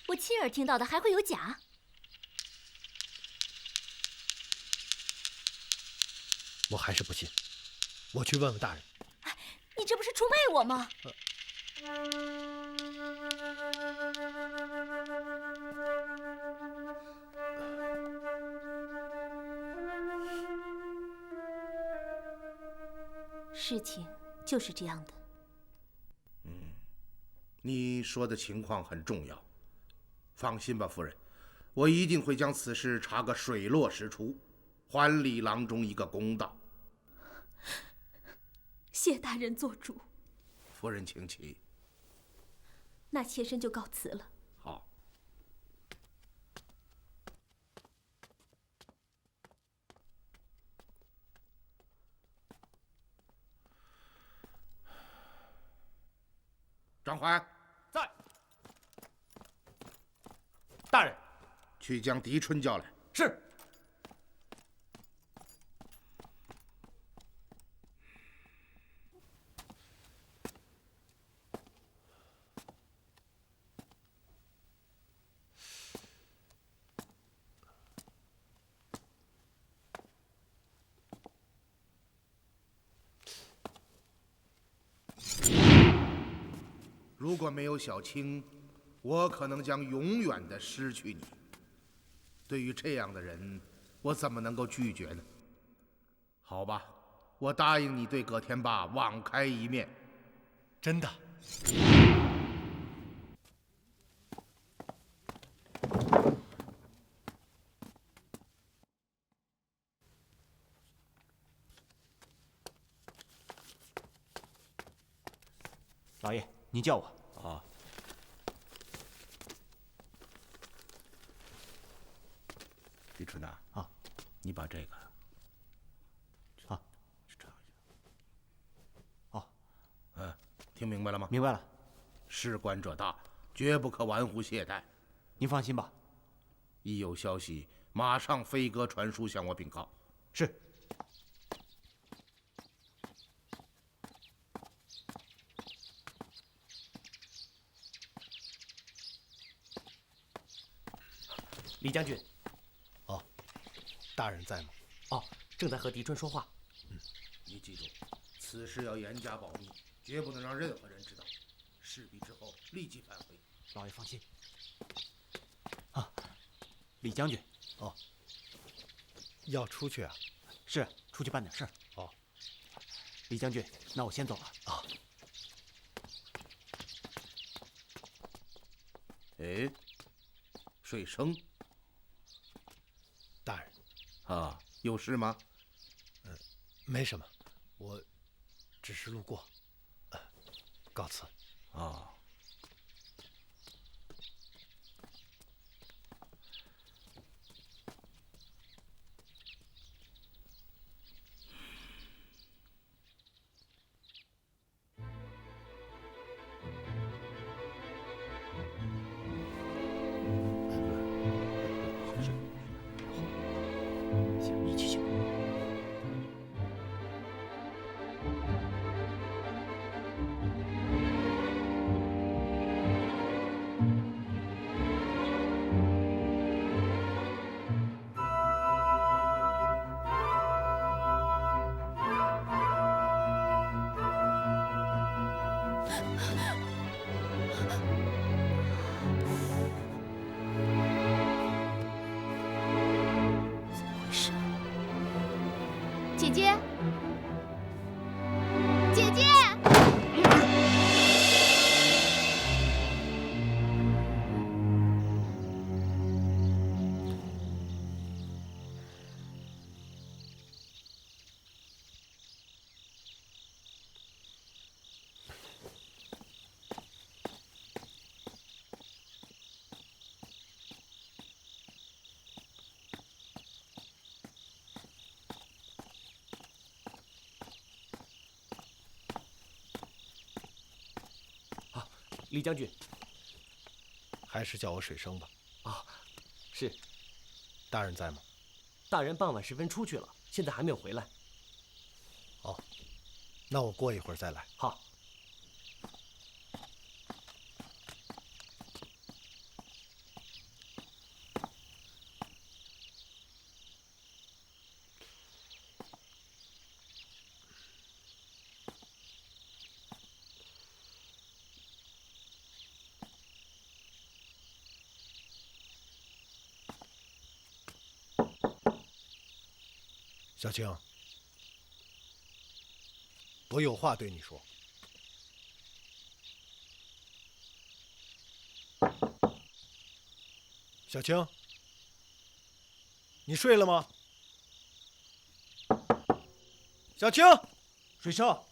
我亲耳听到的，还会有假？我还是不信，我去问问大人。你这不是出卖我吗？事情就是这样的。你说的情况很重要，放心吧，夫人，我一定会将此事查个水落石出，还李郎中一个公道。谢大人做主。夫人请起。那妾身就告辞了。好。张怀在。大人，去将狄春叫来。是。如果没有小青，我可能将永远的失去你。对于这样的人，我怎么能够拒绝呢？好吧，我答应你对葛天霸网开一面。真的？老爷，您叫我。啊。李春呐，啊，你把这个啊查一下。哦，听明白了吗？明白了。事关者大，绝不可玩忽懈怠。您放心吧，一有消息，马上飞鸽传书向我禀告。是。李将军。哦，大人在吗？哦，正在和狄春说话。你记住，此事要严加保密，绝不能让任何人知道。事毕之后立即返回。老爷放心。啊，李将军。哦，要出去啊？是，出去办点事儿。哦，李将军，那我先走了。啊。哎，水生。大人。啊，有事吗？没什么，我只是路过。告辞。啊。一起行。姐姐，姐姐，李将军，还是叫我水生吧。啊，是。大人在吗？大人傍晚时分出去了，现在还没有回来。哦，那我过一会儿再来。好。小青，我有话对你说。小青，你睡了吗？小青，水生，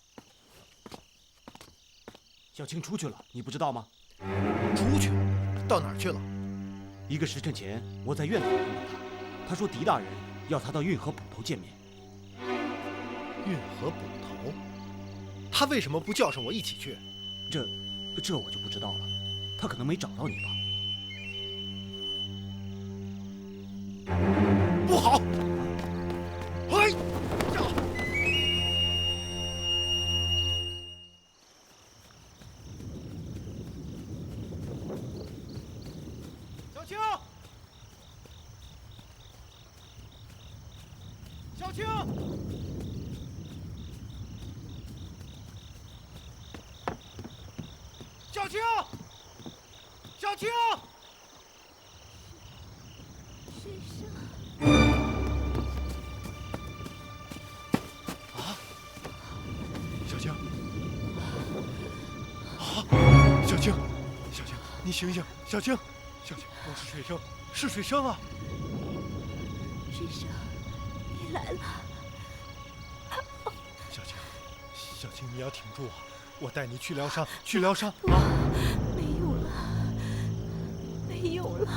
小青出去了，你不知道吗？出去了？到哪儿去了？一个时辰前，我在院子里碰到他，他说狄大人要他到运河捕头见面。运河捕头？他为什么不叫上我一起去？这我就不知道了，他可能没找到你吧。不好！哎！小青！小青！小青！小青！水生。小青，小青，小青，你醒醒！小青，小青，我是水生，是水生啊！水生，你来了。小青，小青，你要挺住啊！我带你去疗伤，去疗伤。不，没有了，没有了。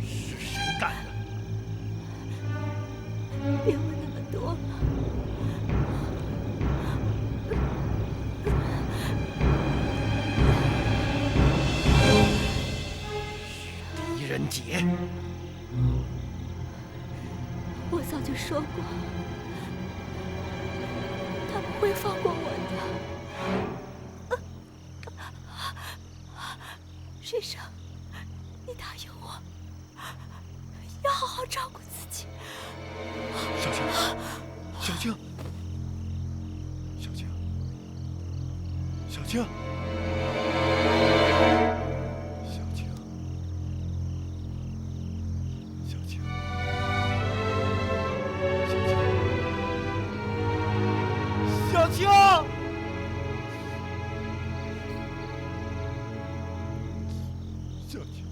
是谁干的？别问那么多了。狄仁杰。我早就说过，他不会放过我的。先生，你答应我，要好好照顾自己。小青，小青，小青，小青。小青，小青，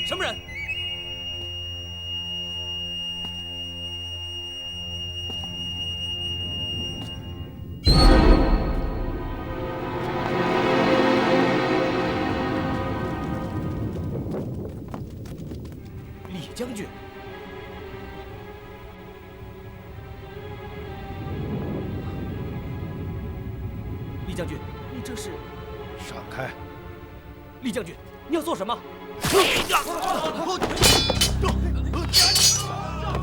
什么人？李将军。李将军，你这是？闪开！李将军，你要做什么？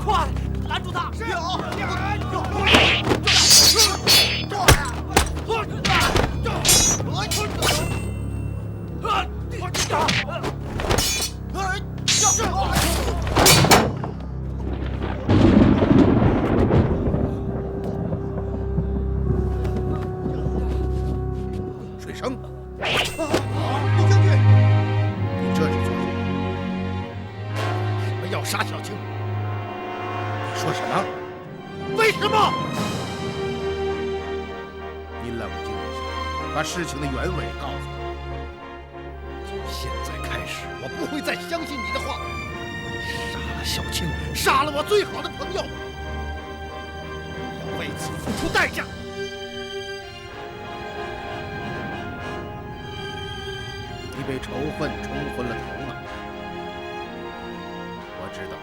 快拦住他！水生，李将军，你这是做什么？什么要杀小青？你说什么？为什么？你冷静一下，把事情的原委告诉我。从现在开始，我不会再相信你的话。杀了小青，杀了我最好的朋友，要为此付出代价。你被仇恨冲昏了头脑。我知道，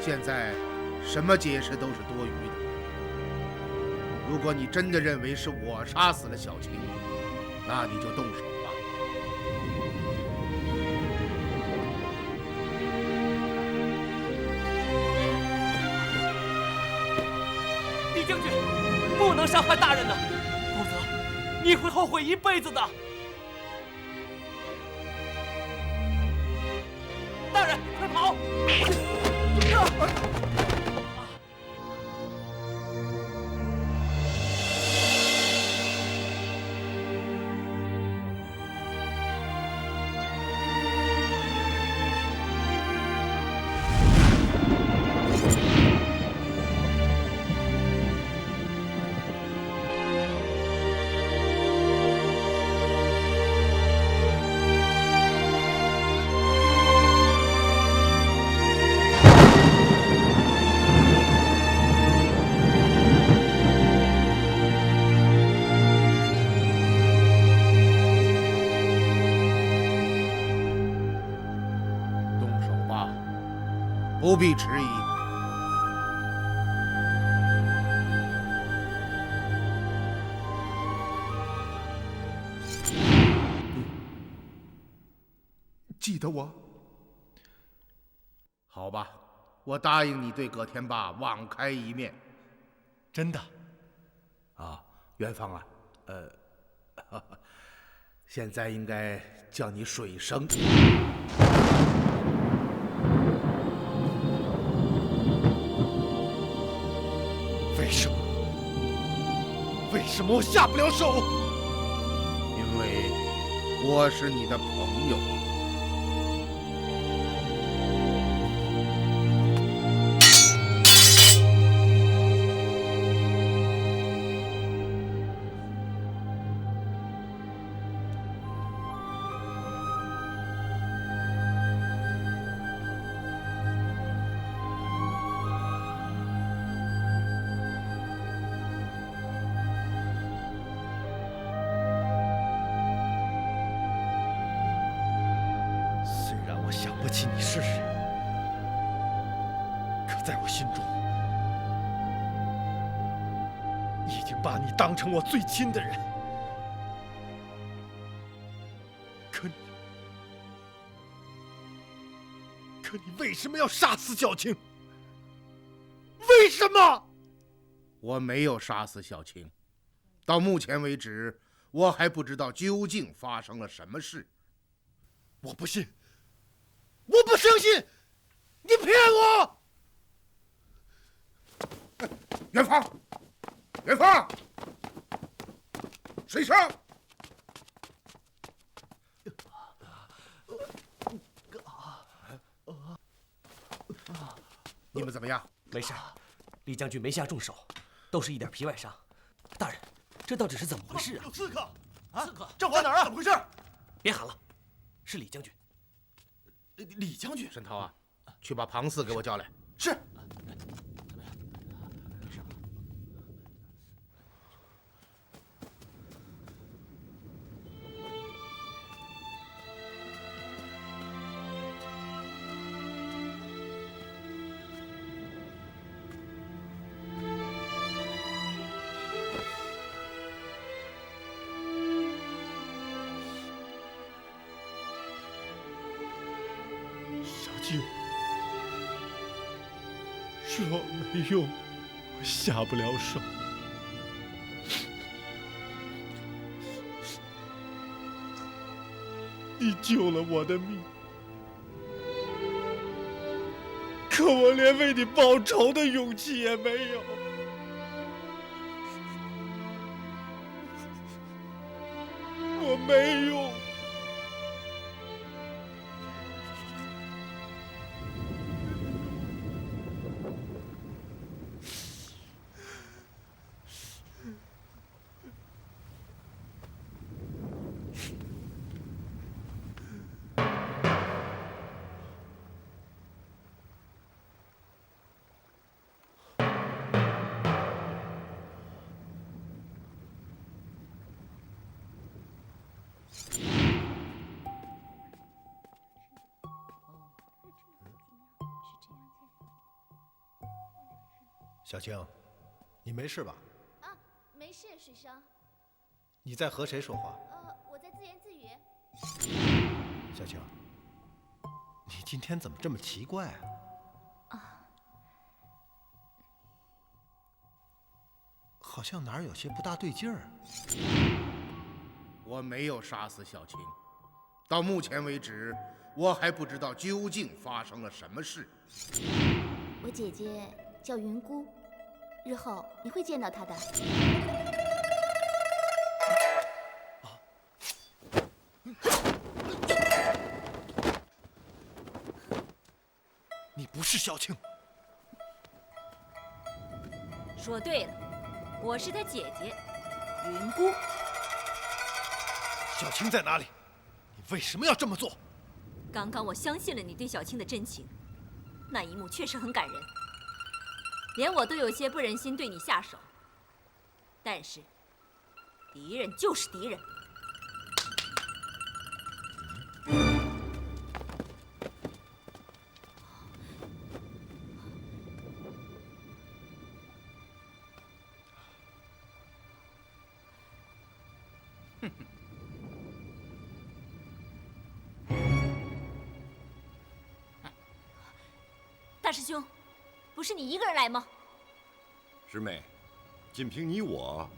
现在什么解释都是多余的。如果你真的认为是我杀死了小青，那你就动手吧。李将军，不能伤害大人呢，否则你会后悔一辈子的。大人，快跑！不必迟疑。记得我？好吧，我答应你对葛天霸网开一面。真的？啊，元芳啊，现在应该叫你水生。为什么？为什么我下不了手？因为我是你的朋友。想不起你是谁，可在我心中，已经把你当成我最亲的人。可你为什么要杀死小青？为什么？我没有杀死小青，到目前为止，我还不知道究竟发生了什么事。我不信。我不相信，你骗我！元芳，元芳，水生，你们怎么样？没事，李将军没下重手，都是一点皮外伤。大人，这到底是怎么回事啊？有刺客！啊，刺客！赵华哪儿啊？怎么回事？别喊了，是李将军。李将军，沈涛啊，去把庞四给我叫来。是。说没用，我下不了手。你救了我的命，可我连为你报仇的勇气也没有。我没用。小青，你没事吧？啊，没事，水生。你在和谁说话？我在自言自语。小青，你今天怎么这么奇怪啊？好像哪儿有些不大对劲儿。我没有杀死小青，到目前为止，我还不知道究竟发生了什么事。我姐姐叫云姑，日后你会见到她的。你不是小青。说对了，我是她姐姐，云姑。小青在哪里？你为什么要这么做？刚刚我相信了你对小青的真情，那一幕确实很感人，连我都有些不忍心对你下手。但是，敌人就是敌人。大师兄，不是你一个人来吗？师妹，仅凭你我，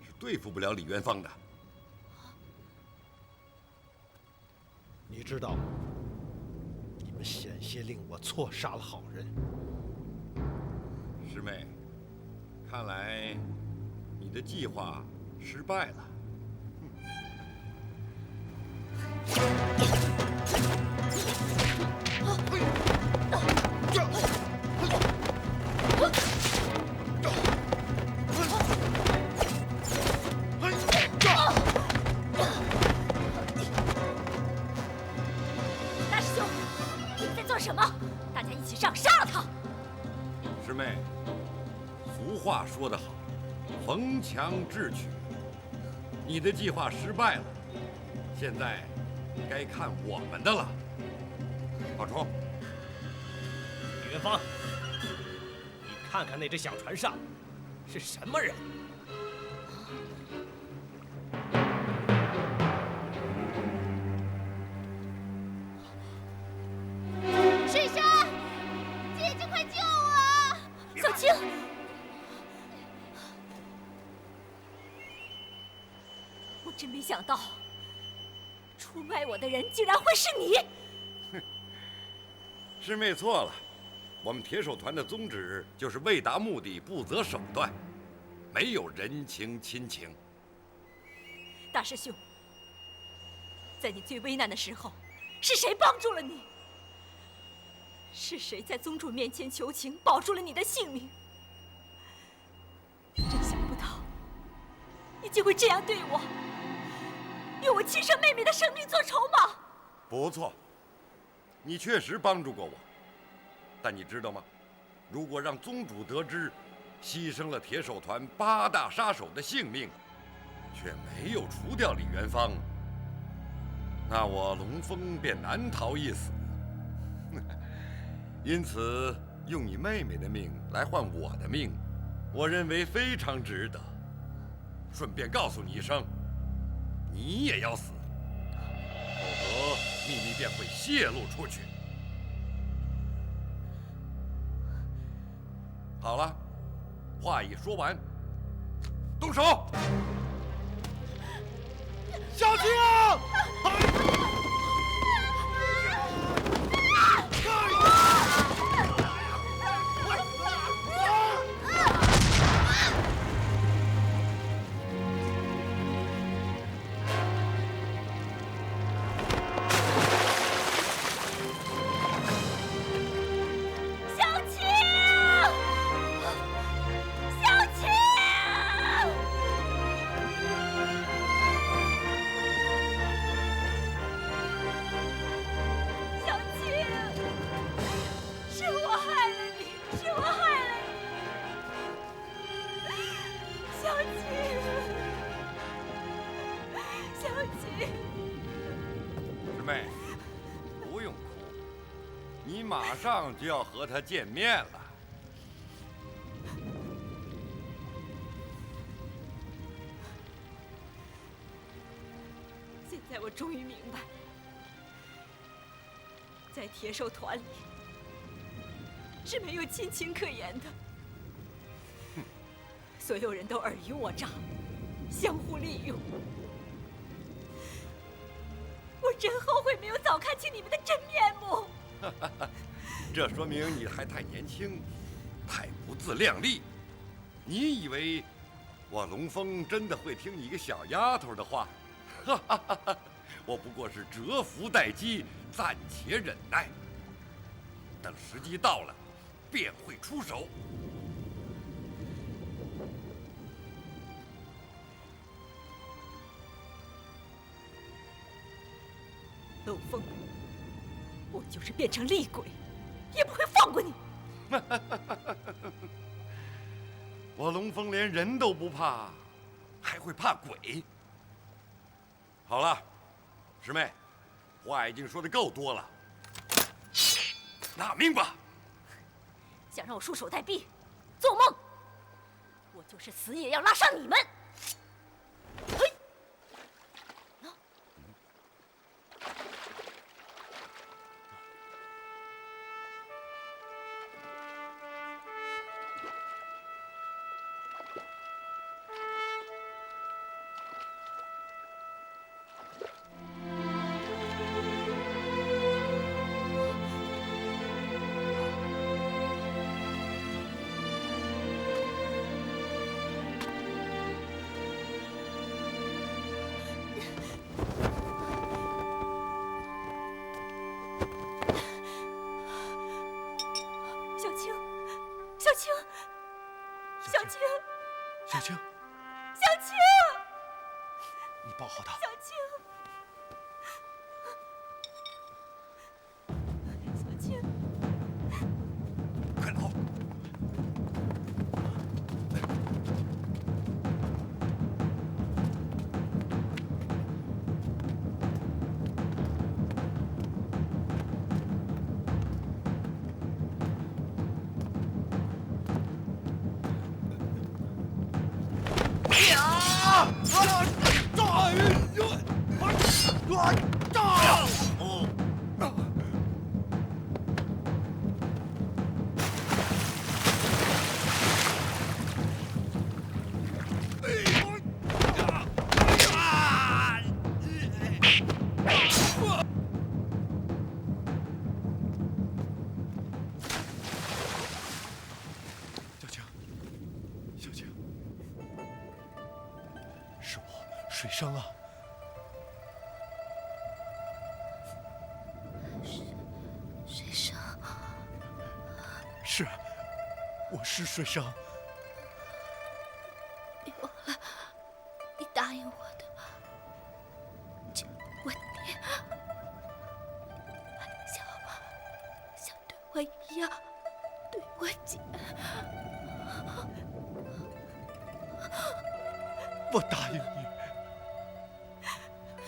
是对付不了李元芳的。你知道，你们险些令我错杀了好人。师妹，看来你的计划失败了。大师兄，你们在做什么？大家一起上，杀了他！师妹，俗话说得好，逢强智取。你的计划失败了，现在该看我们的了。宝钏，李元芳，你看看那只小船上是什么人？水生，姐姐快救我！小青，我真没想到，出卖我的人竟然会是你！师妹错了，我们铁手团的宗旨就是为达目的不择手段，没有人情亲情。大师兄，在你最危难的时候，是谁帮助了你？是谁在宗主面前求情，保住了你的性命？真想不到，你竟会这样对我，用我亲生妹妹的生命做筹码。不错，你确实帮助过我，但你知道吗？如果让宗主得知，牺牲了铁手团8大杀手的性命，却没有除掉李元芳，那我龙峰便难逃一死。因此，用你妹妹的命来换我的命，我认为非常值得。顺便告诉你一声，你也要死，否则秘密便会泄露出去。好了，话已说完，动手！小青啊！马上就要和他见面了。现在我终于明白，在铁手团里是没有亲情可言的，所有人都尔虞我诈，相互利用。我真后悔没有早看清你们的真面目。这说明你还太年轻，太不自量力。你以为我龙峰真的会听你一个小丫头的话？我不过是蛰伏待机，暂且忍耐。等时机到了，便会出手。龙峰，我就是变成厉鬼，也不会放过你。我龙峰连人都不怕，还会怕鬼？好了，师妹，话已经说得够多了，纳命吧！想让我束手待毙，做梦！我就是死也要拉上你们！嘿！青，小青，小青，你抱好他。小青，小青，快跑！水生啊！水生，是，我是水生。别忘了，你答应我的，就我爹，像对我一样对我姐。我答应你。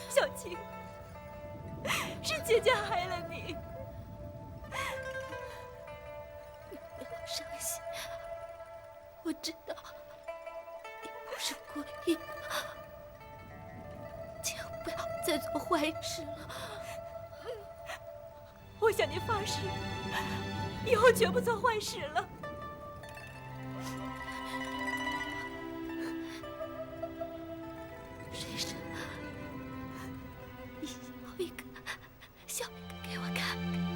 小青，是姐姐害了你。你不要伤心，我知道你不是故意的，千万不要再做坏事了。我向你发誓，以后绝不做坏事了。水生，你笑一个给我看看。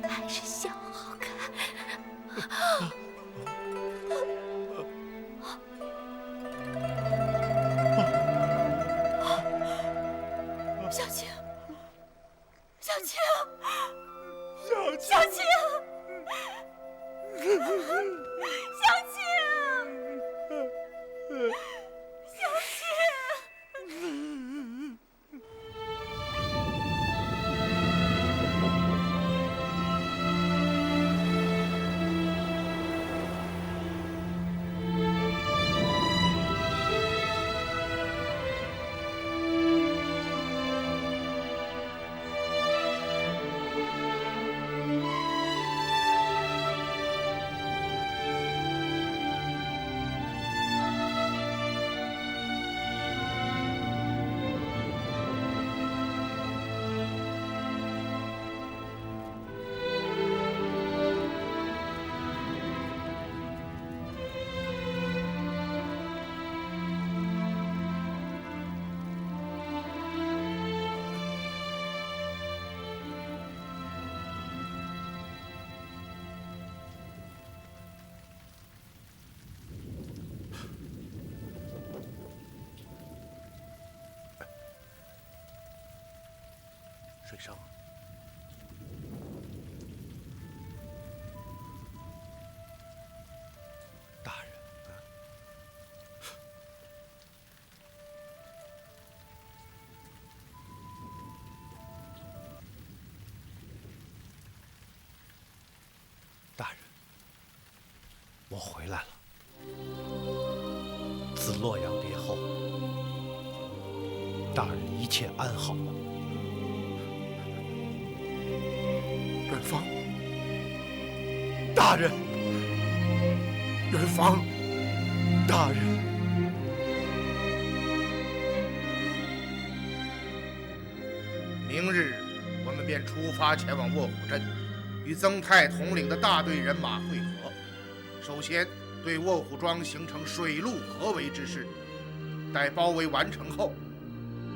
还是笑好看。小青，小青，小小青，小青，小青。水生，大人，大人，我回来了。自洛阳别后，大人一切安好吗？远方，大人，远方，大人。明日我们便出发前往卧虎镇，与曾泰统领的大队人马会合。首先对卧虎庄形成水陆合围之势，待包围完成后，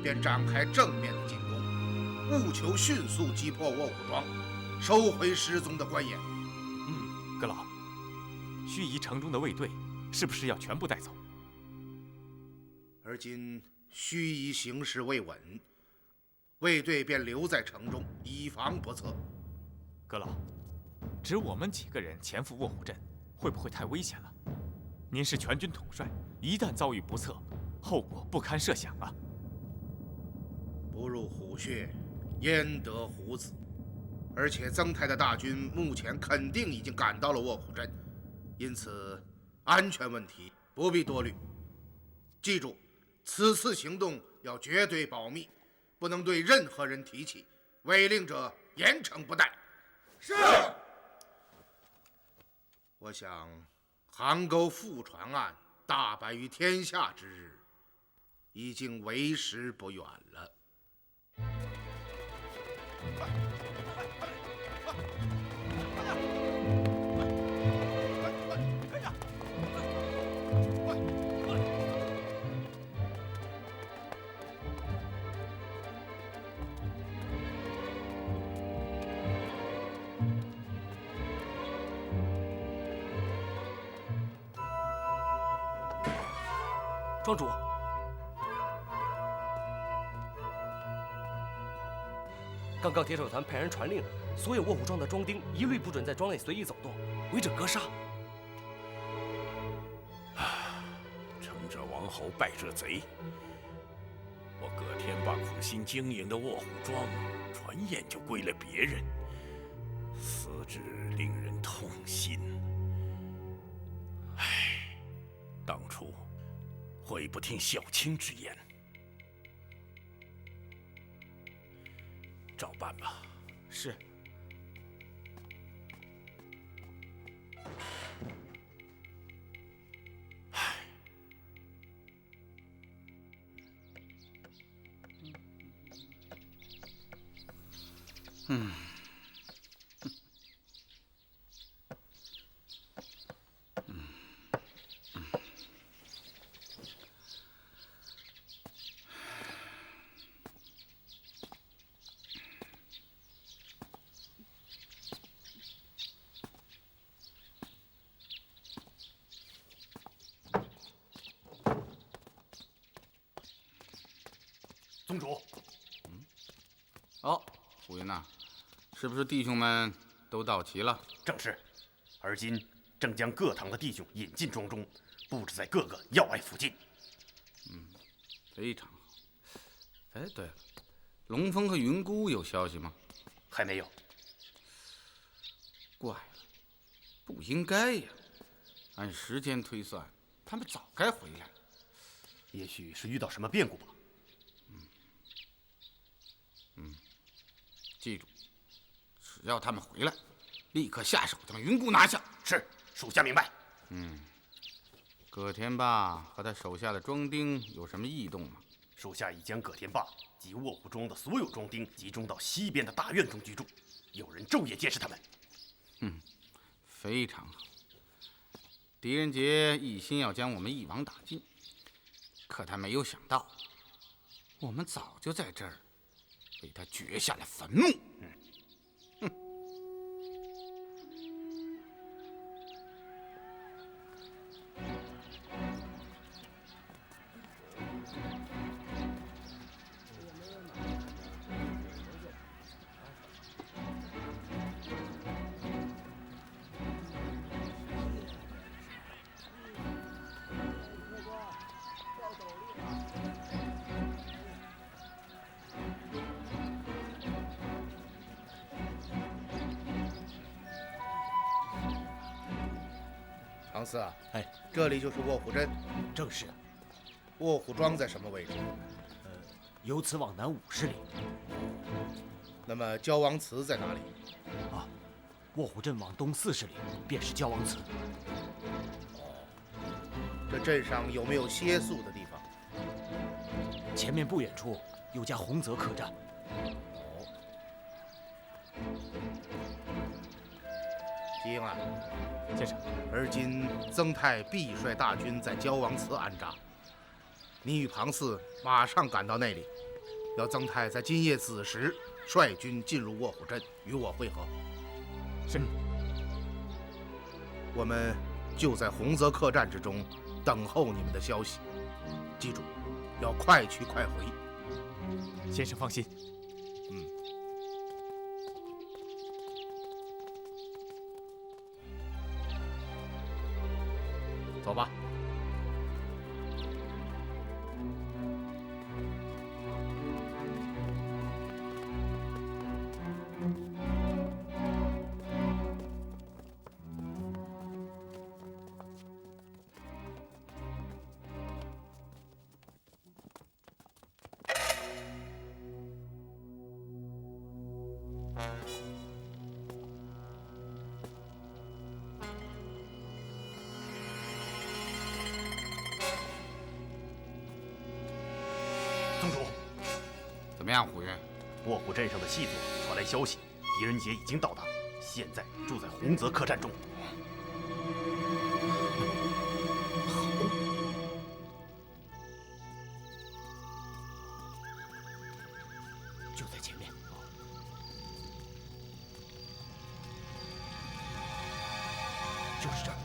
便展开正面的进攻，务求迅速击破卧虎庄，收回失踪的关眼。阁老，盱眙城中的卫队是不是要全部带走？而今盱眙形势未稳，卫队便留在城中，以防不测。阁老，只我们几个人前赴卧虎镇，会不会太危险了？您是全军统帅，一旦遭遇不测，后果不堪设想啊！不入虎穴，焉得虎子？而且曾太的大军目前肯定已经赶到了卧虎镇，因此安全问题不必多虑。记住，此次行动要绝对保密，不能对任何人提起，违令者严惩不贷。是。我想，邗沟覆船案大白于天下之日，已经为时不远了。庄主，刚刚铁手团派人传令，所有卧虎庄的庄丁一律不准在庄内随意走动，违者格杀。成者王侯，败者贼。我葛天霸苦心经营的卧虎庄，转眼就归了别人，死之令人痛心。唉，当初悔不听小青之言。照办吧。是。宗主，哦，胡云呐，是不是弟兄们都到齐了？正是，而今正将各堂的弟兄引进庄中，布置在各个要隘附近。非常好。哎，对了，龙峰和云姑有消息吗？还没有。怪了，不应该呀。按时间推算，他们早该回来了。也许是遇到什么变故吧。记住，只要他们回来，立刻下手将云姑拿下。是，属下明白。葛天霸和他手下的庄丁有什么异动吗？属下已将葛天霸及卧虎庄的所有庄丁集中到西边的大院中居住，有人昼夜监视他们。非常好。狄仁杰一心要将我们一网打尽，可他没有想到，我们早就在这儿为他掘下了坟墓。唐四啊，这里就是卧虎镇。正是。卧虎庄在什么位置？由此往南50里。那么焦王祠在哪里？卧虎镇往东40里便是焦王祠。这镇上有没有歇宿的地方？前面不远处有家洪泽客栈。吉英啊，先生，而今曾太必率大军在焦王祠安扎，你与庞四马上赶到那里，要曾太在今夜子时率军进入卧虎镇与我会合。是。我们就在洪泽客栈之中等候你们的消息。记住，要快去快回。先生放心，走吧。宗主，怎么样，虎云？卧虎镇上的细作传来消息，狄仁杰已经到达，现在住在洪泽客栈中。就在前面。就是这儿。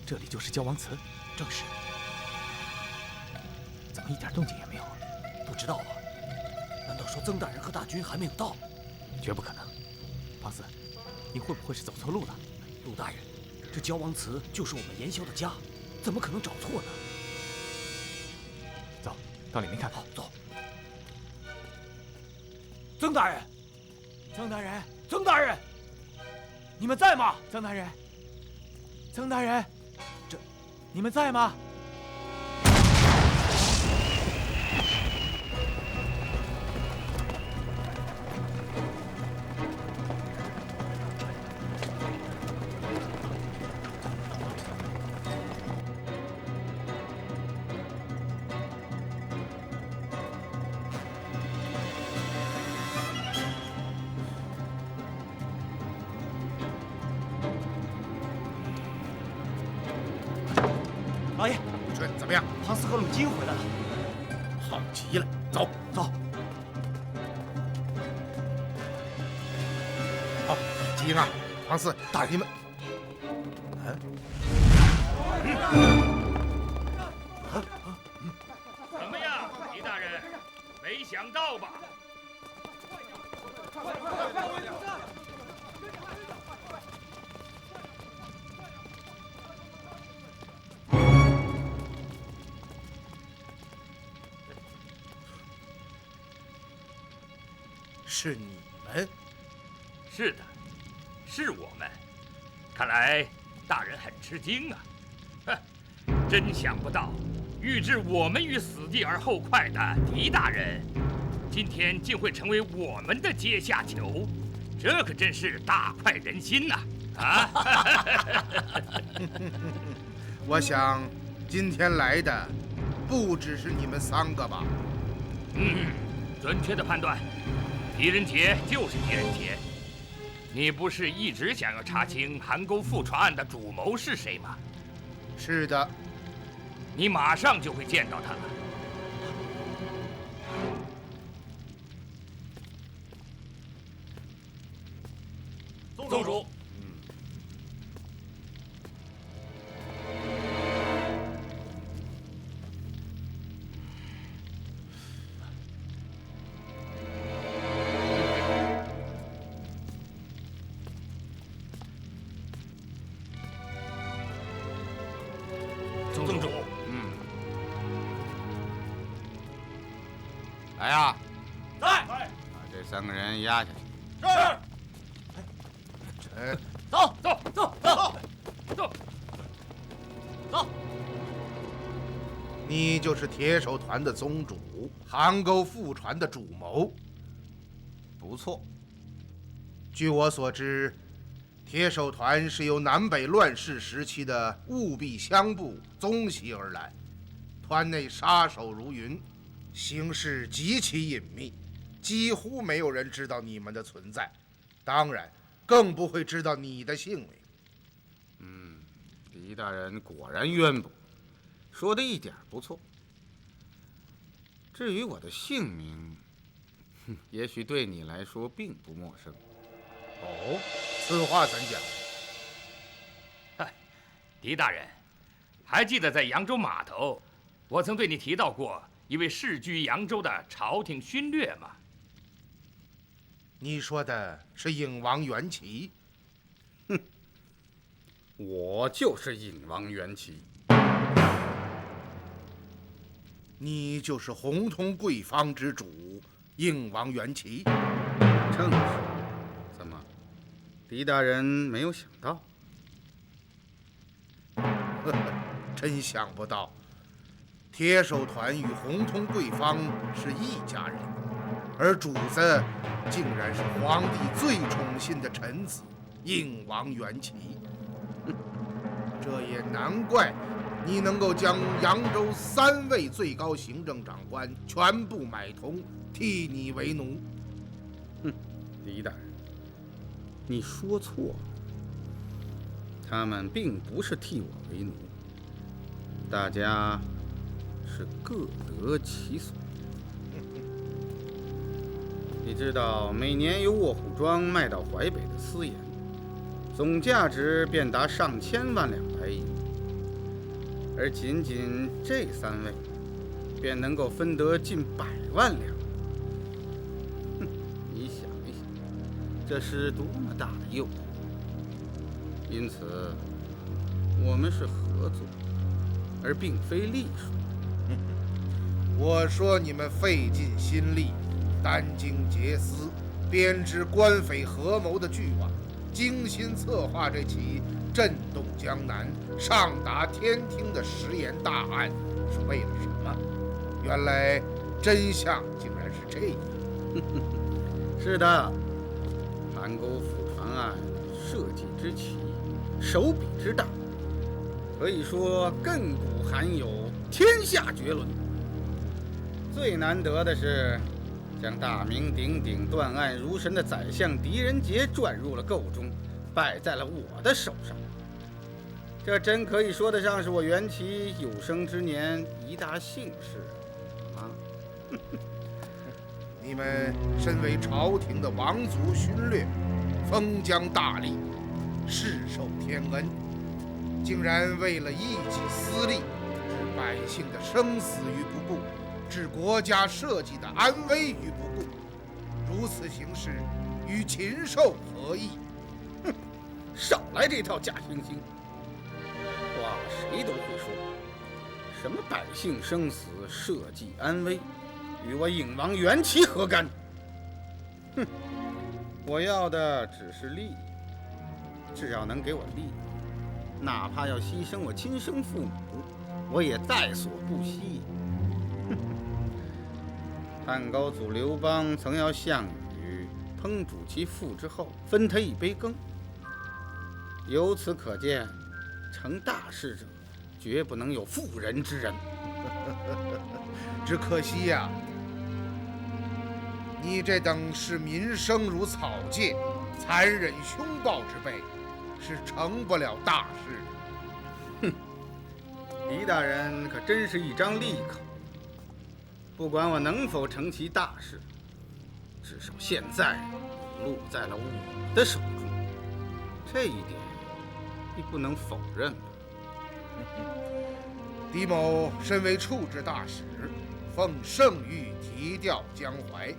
这里就是焦王祠，正是。怎么一点动静也没有？不知道啊。难道说曾大人和大军还没有到？绝不可能。庞四，你会不会是走错路了？陆大人，这焦王祠就是我们严萧的家，怎么可能找错呢？走，到里面看看。好，走。曾大人，曾大人，曾大人，你们在吗？曾大人，曾大人，你们在吗？老爷，这怎么样？庞四和鲁基回来了。好极了，走走。好，基英啊，庞四，大人，你们，怎么样，狄大人？没想到吧？是你们？是的，是我们。看来大人很吃惊啊！哼，真想不到，欲置我们于死地而后快的狄大人，今天竟会成为我们的阶下囚，这可真是大快人心呐！啊！我想，今天来的不只是你们3个吧？准确的判断。狄仁杰就是狄仁杰，你不是一直想要查清邗沟复传案的主谋是谁吗？是的，你马上就会见到他了。宗主。宗主，来呀！在。把这3个人押下去。是。走走走走走走。你就是铁手团的宗主，邗沟复传的主谋。不错。据我所知，铁手团是由南北乱世时期的务必乡部宗习而来，团内杀手如云，行事极其隐秘，几乎没有人知道你们的存在，当然更不会知道你的姓名。狄大人果然渊博，说的一点不错。至于我的姓名，也许对你来说并不陌生。哦，此话怎讲？狄大人，还记得在扬州码头，我曾对你提到过一位世居扬州的朝廷勋略吗？你说的是影王元齐？哼，我就是影王元齐。你就是洪通贵方之主影王元齐？正是。怎么，狄大人没有想到？真想不到，铁手团与洪通贵方是一家人，而主子竟然是皇帝最宠信的臣子应王元齐。这也难怪你能够将扬州3位最高行政长官全部买通，替你为奴。哼，狄大人，你说错了，他们并不是替我为奴，大家是各得其所。你知道，每年由卧虎庄卖到淮北的私盐，总价值便达上千万两白银，而仅仅这3位，便能够分得近100万两。哼，你想一想，这是多么大的诱惑！因此，我们是合作，而并非隶属。我说你们费尽心力，殚精竭思，编织官匪合谋的巨网，精心策划这起震动江南、上达天听的食盐大案，是为了什么？原来真相竟然是这样。是的，韩沟府传案设计之奇，手笔之大，可以说亘古罕有，天下绝伦。最难得的是，将大名鼎鼎、断案如神的宰相狄仁杰转入了彀中，败在了我的手上。这真可以说得上是我元齐有生之年一大幸事啊！你们身为朝廷的王族勋略，封疆大吏，世受天恩，竟然为了一己私利，置百姓的生死于不顾，置国家社稷的安危于不顾，如此行事，与禽兽何异？哼，少来这套假惺惺！话谁都会说，什么百姓生死、社稷安危，与我影王元齐何干？哼，我要的只是利益，只要能给我利益，哪怕要牺牲我亲生父母，我也在所不惜。汉高祖刘邦曾要项羽烹煮其腹之后，分他一杯羹。由此可见，成大事者绝不能有妇人之仁。只可惜呀，你这等视民生如草芥、残忍凶暴之辈，是成不了大事的。哼，狄大人可真是一张利口。不管我能否成其大事，至少现在落在了我的手中，这一点你不能否认吧？狄某身为处置大使，奉圣谕提调江淮，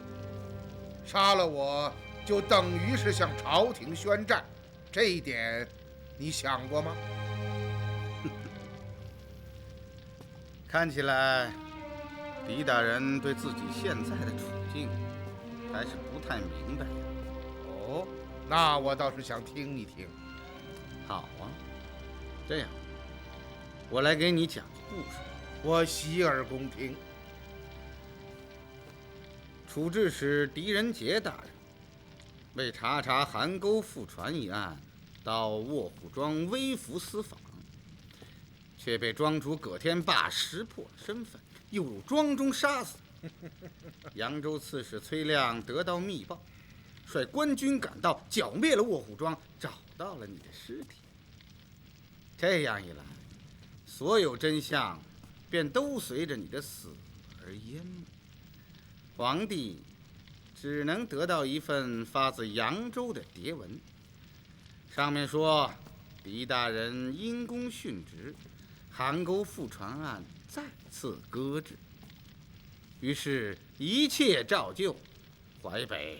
杀了我就等于是向朝廷宣战，这一点你想过吗？看起来狄大人对自己现在的处境还是不太明白。哦，那我倒是想听一听。好啊，这样，我来给你讲个故事。我洗耳恭听。处置使狄仁杰大人为查韩沟复传一案，到卧虎庄微服私访，却被庄主葛天霸识破了身份，诱入庄中杀死。扬州刺史崔亮得到密报，率官军赶到，剿灭了卧虎庄，找到了你的尸体。这样一来，所有真相便都随着你的死而淹没。皇帝只能得到一份发自扬州的牒文，上面说狄大人因公殉职，韩沟复传案再次搁置。于是，一切照旧，淮北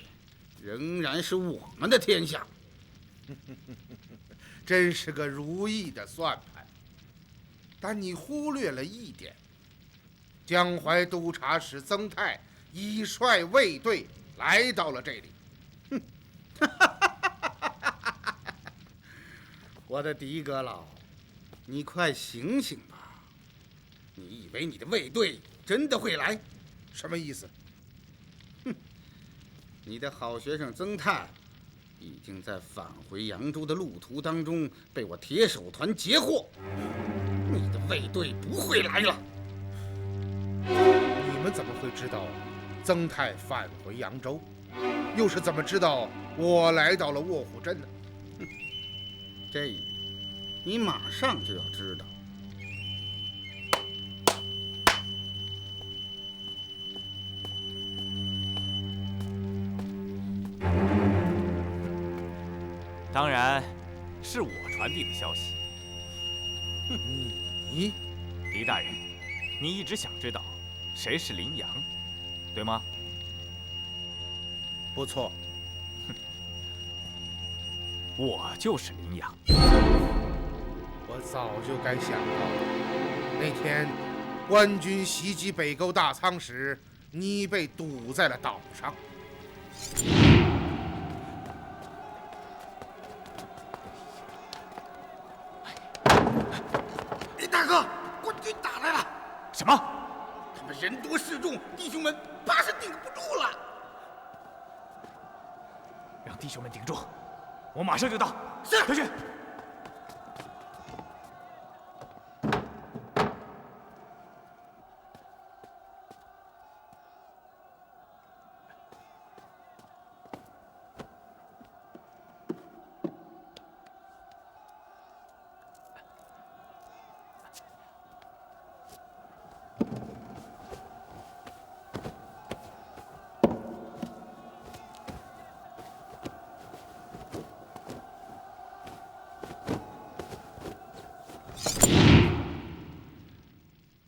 仍然是我们的天下。真是个如意的算盘，但你忽略了一点：江淮督察使曾泰已率卫队来到了这里。我的的哥老，你快醒醒吧！你以为你的卫队真的会来？什么意思？你的好学生曾泰已经在返回扬州的路途当中被我铁手团截获，你的卫队不会来了。你们怎么会知道曾泰返回扬州？又是怎么知道我来到了卧虎镇呢？这一点你马上就要知道。当然，是我传递的消息。你，狄大人，你一直想知道谁是林阳，对吗？不错。我就是林阳。我早就该想到，那天官军袭击北沟大仓时，你被堵在了岛上。大哥，官军打来了！什么？他们人多势众，弟兄们怕是顶不住了。让弟兄们顶住，我马上就到。是，快去！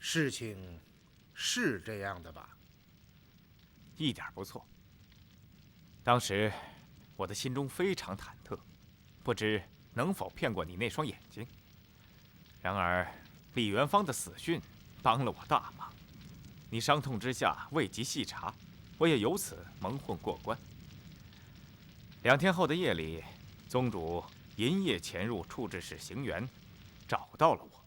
事情是这样的吧？一点不错。当时我的心中非常忐忑，不知能否骗过你那双眼睛。然而李元芳的死讯帮了我大忙，你伤痛之下未及细查，我也由此蒙混过关。2天后的夜里，宗主银夜潜入处置室行辕，找到了我。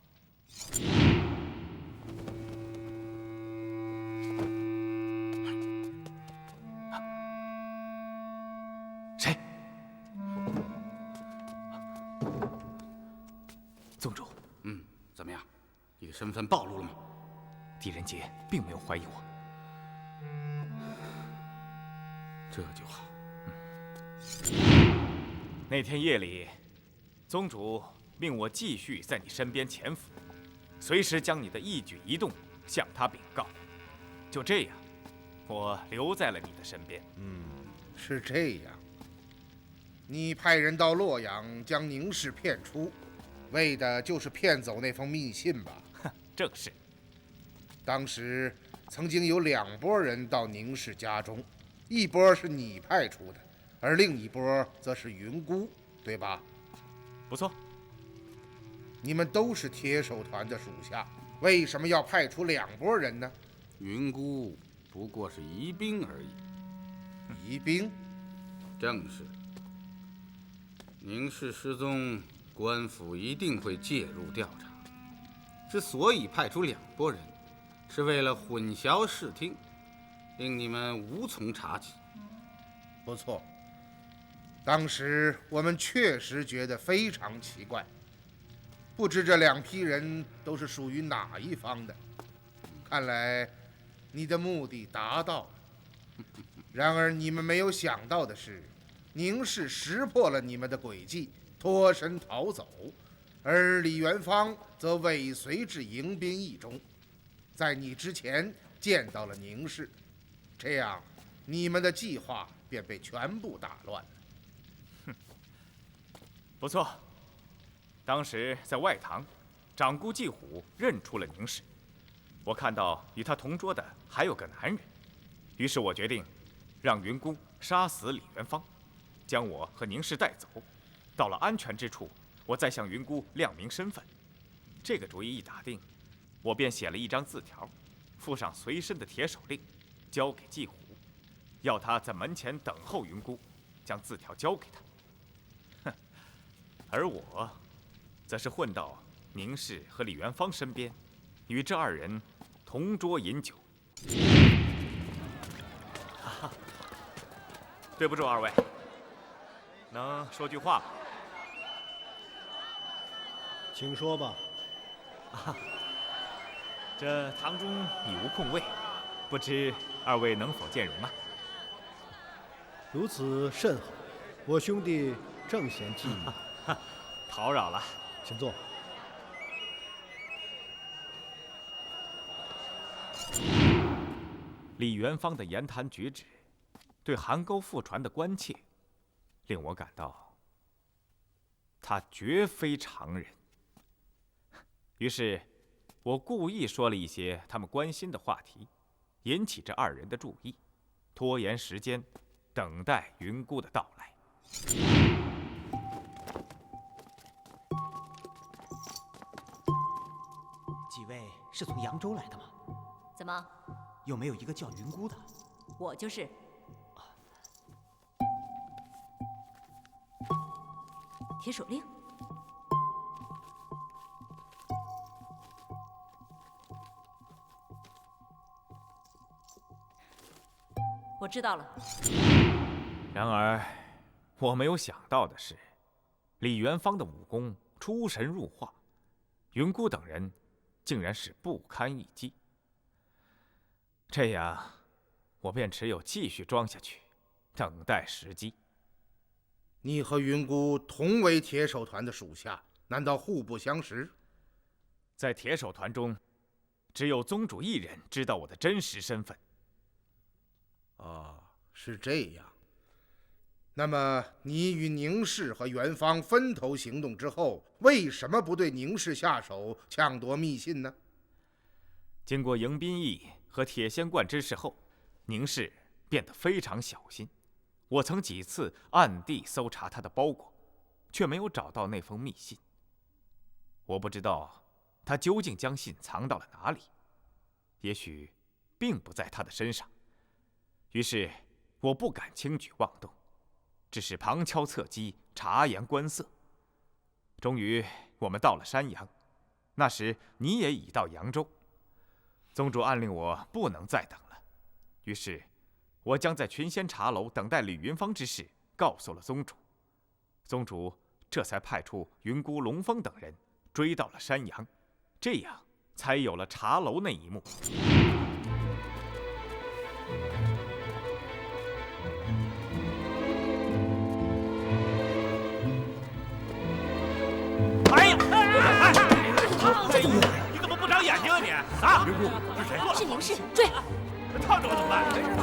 谁？宗主。怎么样？你的身份暴露了吗？狄仁杰并没有怀疑我。这就好。那天夜里，宗主命我继续在你身边潜伏，随时将你的一举一动向他禀告。就这样，我留在了你的身边。是这样。你派人到洛阳将宁氏骗出，为的就是骗走那封密信吧？正是。当时曾经有2拨人到宁氏家中，一波是你派出的，而另一波则是云姑，对吧？不错。你们都是铁手团的属下，为什么要派出2拨人呢？云姑不过是疑兵而已。疑兵？正是。宁氏失踪，官府一定会介入调查。之所以派出2拨人，是为了混淆视听，令你们无从查起。不错。当时我们确实觉得非常奇怪，不知这2批人都是属于哪一方的。看来你的目的达到了。然而你们没有想到的是，宁氏识破了你们的诡计，脱身逃走，而李元芳则尾随至迎宾驿中，在你之前见到了宁氏，这样你们的计划便被全部打乱了。不错。当时在外堂，长姑季虎认出了宁氏，我看到与他同桌的还有个男人，于是我决定让云姑杀死李元芳，将我和宁氏带走。到了安全之处，我再向云姑亮明身份。这个主意一打定，我便写了一张字条，附上随身的铁手令，交给季虎，要他在门前等候云姑，将字条交给他。哼，而我，则是混到宁氏和李元芳身边，与这二人同桌饮酒。对不住二位，能说句话吗？请说吧。这堂中已无空位，不知二位能否见容啊？如此甚好，我兄弟正嫌寂寞。叨扰了，请坐。李元芳的言谈举止，对韩沟复传的关切，令我感到他绝非常人。于是，我故意说了一些他们关心的话题，引起这二人的注意，拖延时间，等待云姑的到来。几位是从扬州来的吗？怎么？有没有一个叫云姑的？我就是。铁手令。我知道了。然而，我没有想到的是，李元芳的武功出神入化，云姑等人竟然是不堪一击。这样，我便只有继续装下去，等待时机。你和云姑同为铁手团的属下，难道互不相识？在铁手团中，只有宗主一人知道我的真实身份。是这样。那么，你与宁氏和元芳分头行动之后，为什么不对宁氏下手，抢夺密信呢？经过迎宾驿和铁仙观之事后，宁氏变得非常小心。我曾几次暗地搜查他的包裹，却没有找到那封密信。我不知道他究竟将信藏到了哪里，也许并不在他的身上。于是我不敢轻举妄动，只是旁敲侧击，察言观色。终于我们到了山阳，那时你也已到扬州。宗主暗令我不能再等了，于是我将在群仙茶楼等待李云芳之事告诉了宗主。宗主这才派出云姑、龙峰等人追到了山阳，这样才有了茶楼那一幕。哎呀！你怎么不长眼睛啊你？啊！云姑是谁？是宁氏，追！烫着我怎么办？没事吧？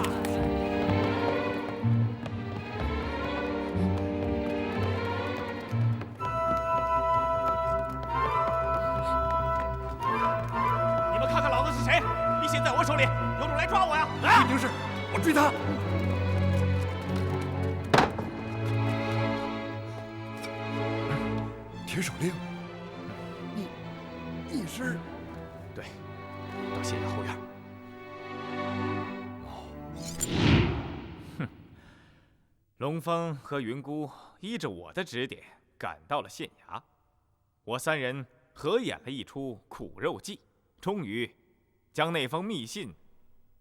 你们看看老子是谁？密信在我手里，有种来抓我呀！啊！宁氏，我追他。铁手令，你是？对，到县衙后院。哼，龙峰和云姑依着我的指点赶到了县衙，我三人合演了一出苦肉计，终于将那封密信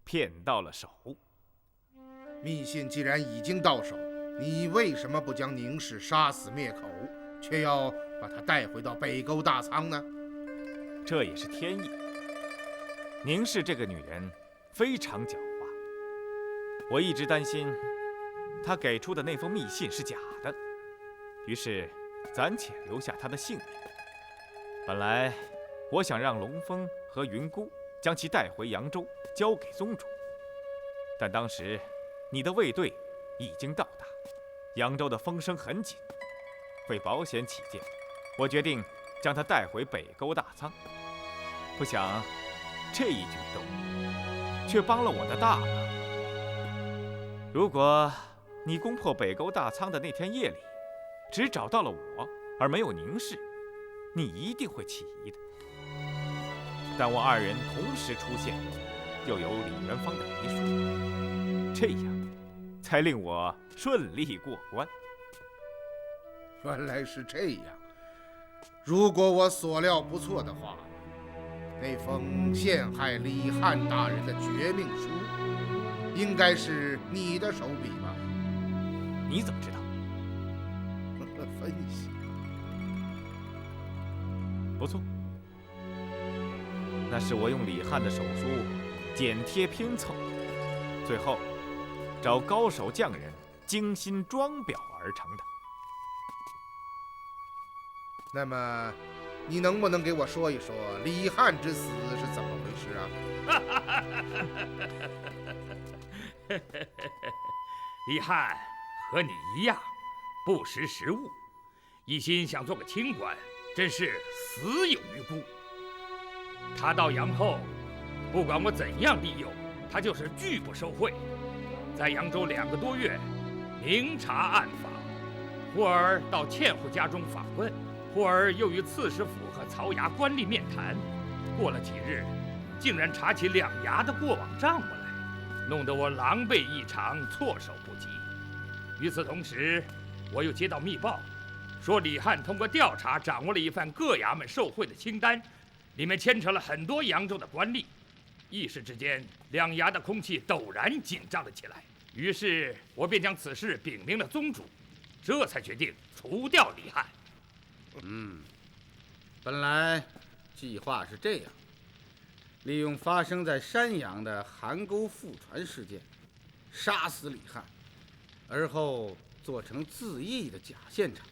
骗到了手。密信既然已经到手，你为什么不将宁氏杀死灭口，却要把他带回到北沟大仓呢？这也是天意。宁氏这个女人非常狡猾，我一直担心她给出的那封密信是假的，于是暂且留下她的性命。本来我想让龙峰和云姑将其带回扬州，交给宗主，但当时你的卫队已经到达，扬州的风声很紧，为保险起见，我决定将她带回北沟大仓。不想这一举动却帮了我的大忙。如果你攻破北沟大仓的那天夜里，只找到了我，而没有宁氏，你一定会起疑的。但我二人同时出现，又有李元芳的遗书，这样才令我顺利过关。原来是这样。如果我所料不错的话，那封陷害李汉大人的绝命书，应该是你的手笔吧？你怎么知道？分析。不错，那是我用李汉的手书剪贴拼凑，最后找高手匠人精心装裱而成的。那么，你能不能给我说一说李汉之死是怎么回事啊？李汉和你一样，不识时务，一心想做个清官，真是死有余辜。他到洋后，不管我怎样利诱，他就是拒不受贿。在扬州2个多月，明察暗访，忽而到千户家中访问，忽而又与刺史府和曹衙官吏面谈。过了几日，竟然查起两衙的过往账目来，弄得我狼狈异常，措手不及。与此同时，我又接到密报，说李汉通过调查掌握了一份各衙门受贿的清单，里面牵扯了很多扬州的官吏。一时之间，两衙的空气陡然紧张了起来。于是我便将此事禀明了宗主，这才决定除掉李汉。本来计划是这样：利用发生在山阳的邗沟覆船事件，杀死李汉，而后做成自缢的假现场。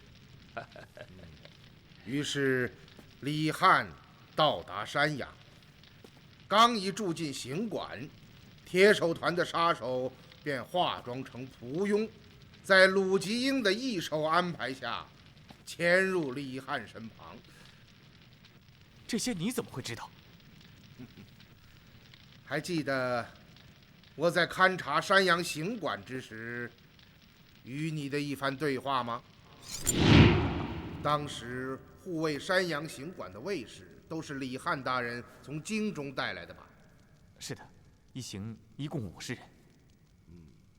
于是，李汉到达山阳，刚一住进行馆，铁手团的杀手便化妆成蒲庸，在鲁吉英的一手安排下，潜入李汉身旁。这些你怎么会知道？还记得我在勘察山阳行馆之时，与你的一番对话吗？当时护卫山阳行馆的卫士都是李汉大人从京中带来的吧？是的，一行一共50人。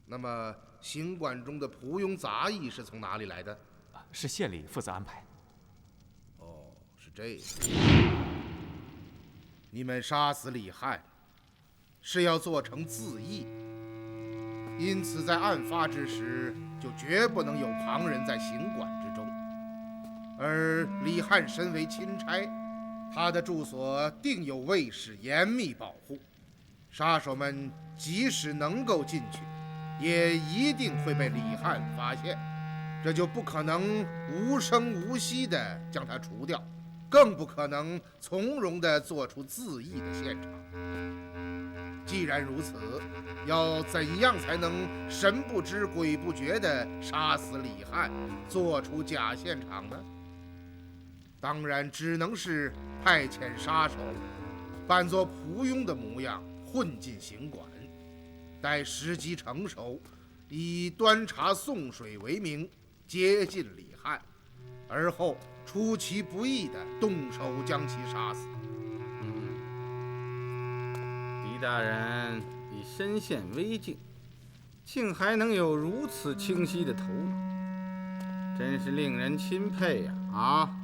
那么行馆中的蒲庸杂役是从哪里来的？是县里负责安排。哦，是这样。你们杀死李汉，是要做成自缢，因此在案发之时，就绝不能有旁人在行馆之中。而李汉身为钦差，他的住所定有卫士严密保护，杀手们即使能够进去，也一定会被李汉发现，这就不可能无声无息地将他除掉，更不可能从容地做出自缢的现场。既然如此，要怎样才能神不知鬼不觉地杀死李汉，做出假现场呢？当然只能是派遣杀手扮作蒲庸的模样混进行馆，待时机成熟，以端茶送水为名接近李汉，而后出其不意地动手将其杀死。狄大人已身陷危境，竟还能有如此清晰的头脑，真是令人钦佩呀！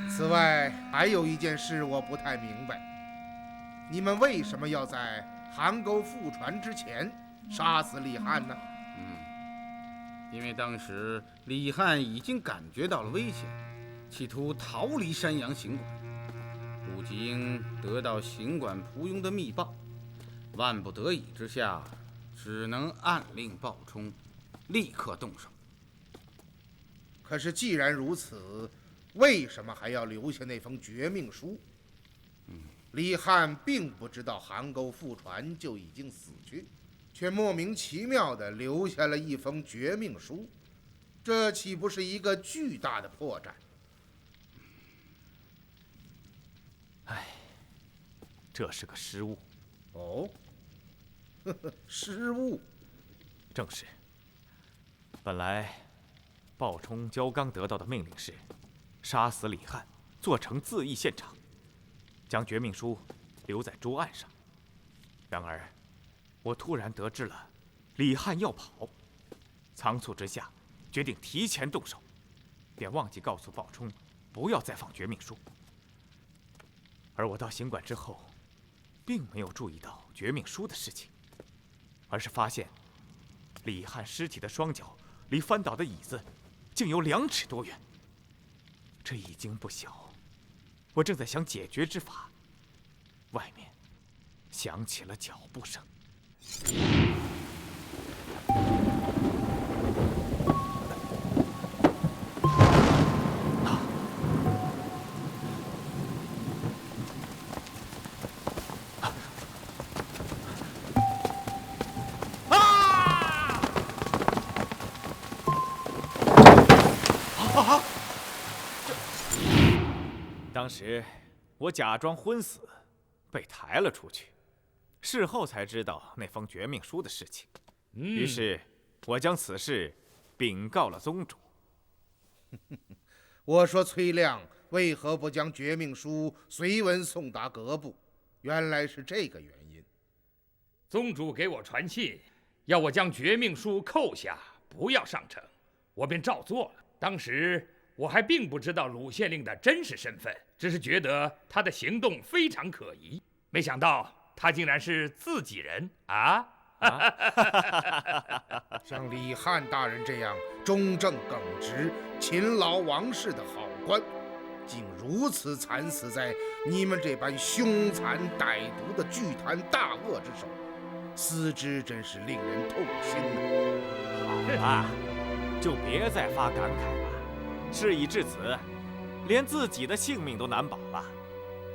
此外，还有一件事我不太明白，你们为什么要在邗沟覆船之前杀死李汉呢？因为当时李汉已经感觉到了危险，企图逃离山阳行馆。鲁吉英得到行馆蒲庸的密报，万不得已之下，只能按令暴冲，立刻动手。可是既然如此，为什么还要留下那封绝命书？李汉并不知道邗沟覆船就已经死去，却莫名其妙地留下了一封绝命书，这岂不是一个巨大的破绽？唉，这是个失误。哦，失误。正是。本来，鲍冲、焦刚得到的命令是，杀死李翰，做成自缢现场，将绝命书留在桌案上。然而，我突然得知了李翰要跑，仓促之下，决定提前动手，便忘记告诉鲍冲不要再放绝命书。而我到行馆之后，并没有注意到绝命书的事情，而是发现李翰尸体的双脚离翻倒的椅子竟有2尺多远。这一惊不小，我正在想解决之法，外面响起了脚步声。当时我假装昏死，被抬了出去。事后才知道那封绝命书的事情，于是我将此事禀告了宗主。我说崔亮为何不将绝命书随文送达各部？原来是这个原因。宗主给我传信，要我将绝命书扣下，不要上呈，我便照做了。当时我还并不知道鲁县令的真实身份，只是觉得他的行动非常可疑，没想到他竟然是自己人啊！像李翰大人这样忠正耿直、勤劳王室的好官，竟如此惨死在你们这般凶残歹毒的巨贪大恶之手，思之真是令人痛心好啊，就别再发感慨了。事已至此，连自己的性命都难保了，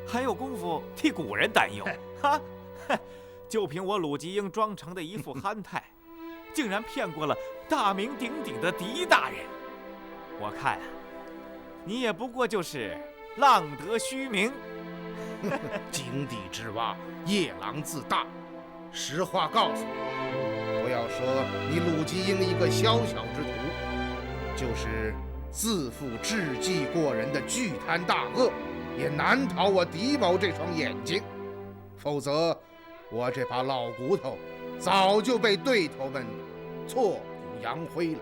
还有功夫替古人担忧？哈，就凭我鲁吉英装成的一副憨态，竟然骗过了大名鼎鼎的狄大人。我看啊，你也不过就是浪得虚名。井底之蛙，夜郎自大。实话告诉你，不要说你鲁吉英一个小小之徒，就是自负智计过人的巨贪大恶，也难逃我狄某这双眼睛。否则，我这把老骨头早就被对头们挫骨扬灰了。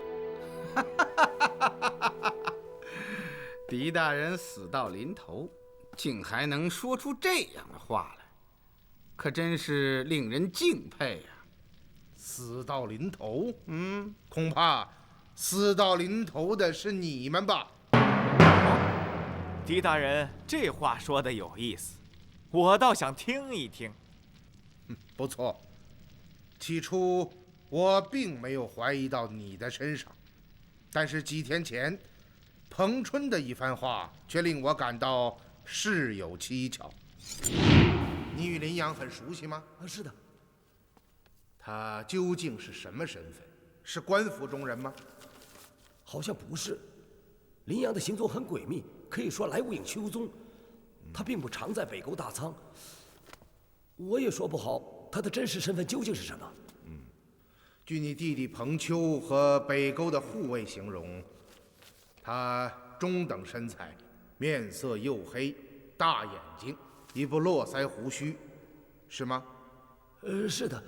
狄大人死到临头，竟还能说出这样的话来，可真是令人敬佩呀！死到临头，恐怕死到临头的是你们吧？狄大人这话说的有意思，我倒想听一听。不错，起初我并没有怀疑到你的身上，但是几天前彭春的一番话却令我感到事有蹊跷。你与林阳很熟悉吗？是的。他究竟是什么身份？是官府中人吗？好像不是。林阳的行踪很诡秘，可以说来无影去无踪。他并不常在北沟大仓，我也说不好他的真实身份究竟是什么。据你弟弟彭秋和北沟的护卫形容，他中等身材，面色黝黑，大眼睛，一部络腮胡须，是吗？是的。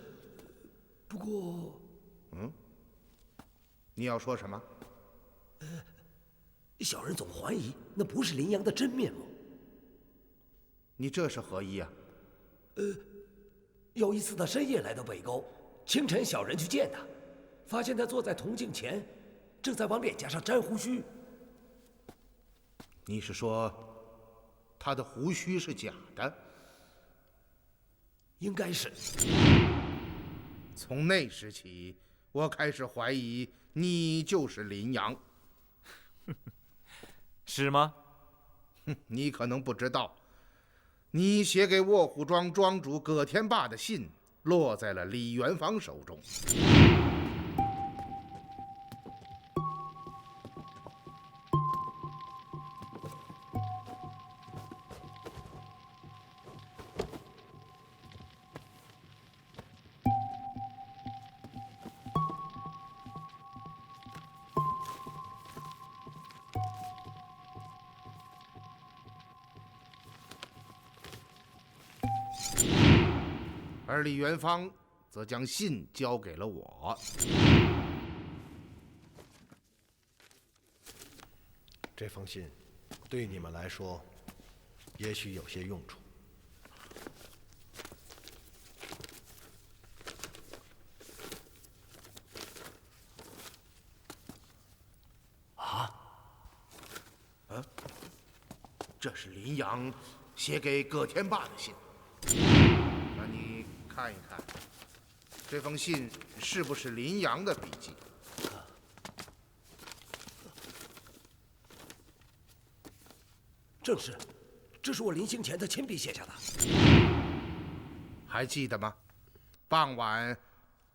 不过，你要说什么？小人总怀疑那不是林阳的真面目。你这是何意啊？有一次他深夜来到北沟，清晨小人去见他，发现他坐在铜镜前，正在往脸颊上粘胡须。你是说他的胡须是假的？应该是。从那时起，我开始怀疑你就是林阳。是吗？你可能不知道，你写给卧虎庄庄主葛天霸的信落在了李元芳手中。而李元芳则将信交给了我。这封信对你们来说也许有些用处。这是林阳写给葛天霸的信，那你看一看，这封信是不是林阳的笔迹？正是，这是我临行前他亲笔写下的。还记得吗？傍晚，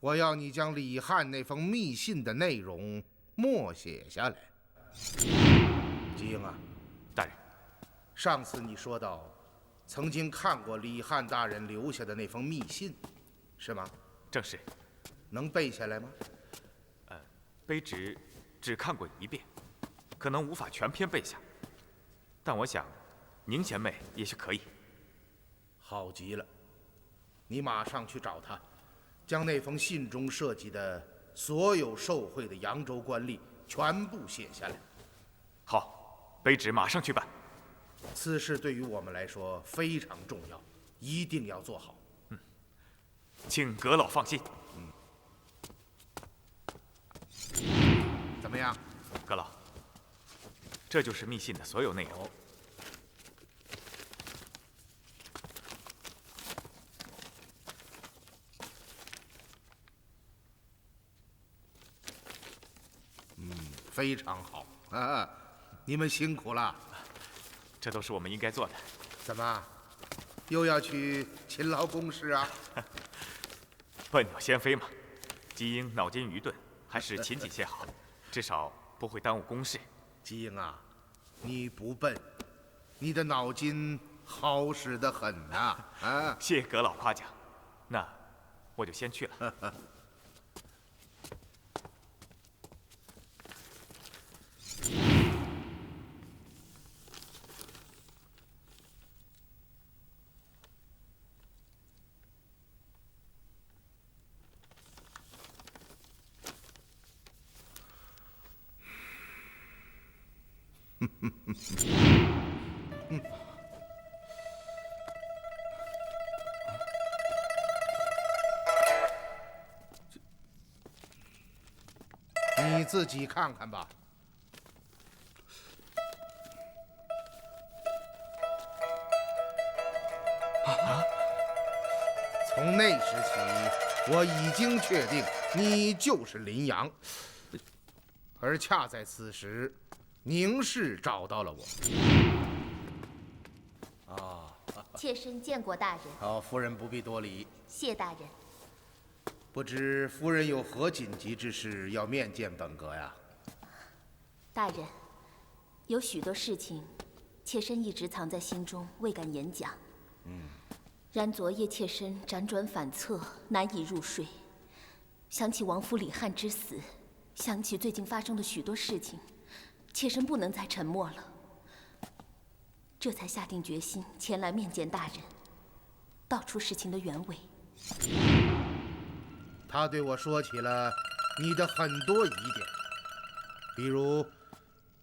我要你将李翰那封密信的内容默写下来。吉英啊，大人，上次你说到，曾经看过李翰大人留下的那封密信，是吗？正是。能背下来吗？卑职只看过一遍，可能无法全篇背下，但我想，宁贤妹也许可以。好极了，你马上去找他，将那封信中涉及的所有受贿的扬州官吏全部写下来。好，卑职马上去办。此事对于我们来说非常重要，一定要做好。请阁老放心。怎么样，阁老？这就是密信的所有内容。非常好啊！你们辛苦了。这都是我们应该做的。怎么，又要去勤劳公事啊？笨鸟先飞嘛，姬英脑筋愚钝，还是勤谨些好，至少不会耽误公事。姬英啊，你不笨，你的脑筋好使得很呐！啊，谢阁老夸奖。那我就先去了。你自己看看吧。从那时起，我已经确定你就是林阳，而恰在此时，宁氏找到了我。妾身见过大人。夫人不必多礼。谢大人。不知夫人有何紧急之事要面见本阁呀？大人，有许多事情，妾身一直藏在心中，未敢言讲。然昨夜妾身辗转反侧，难以入睡。想起王夫李翰之死，想起最近发生的许多事情，妾身不能再沉默了。这才下定决心前来面见大人，道出事情的原委。他对我说起了你的很多疑点，比如，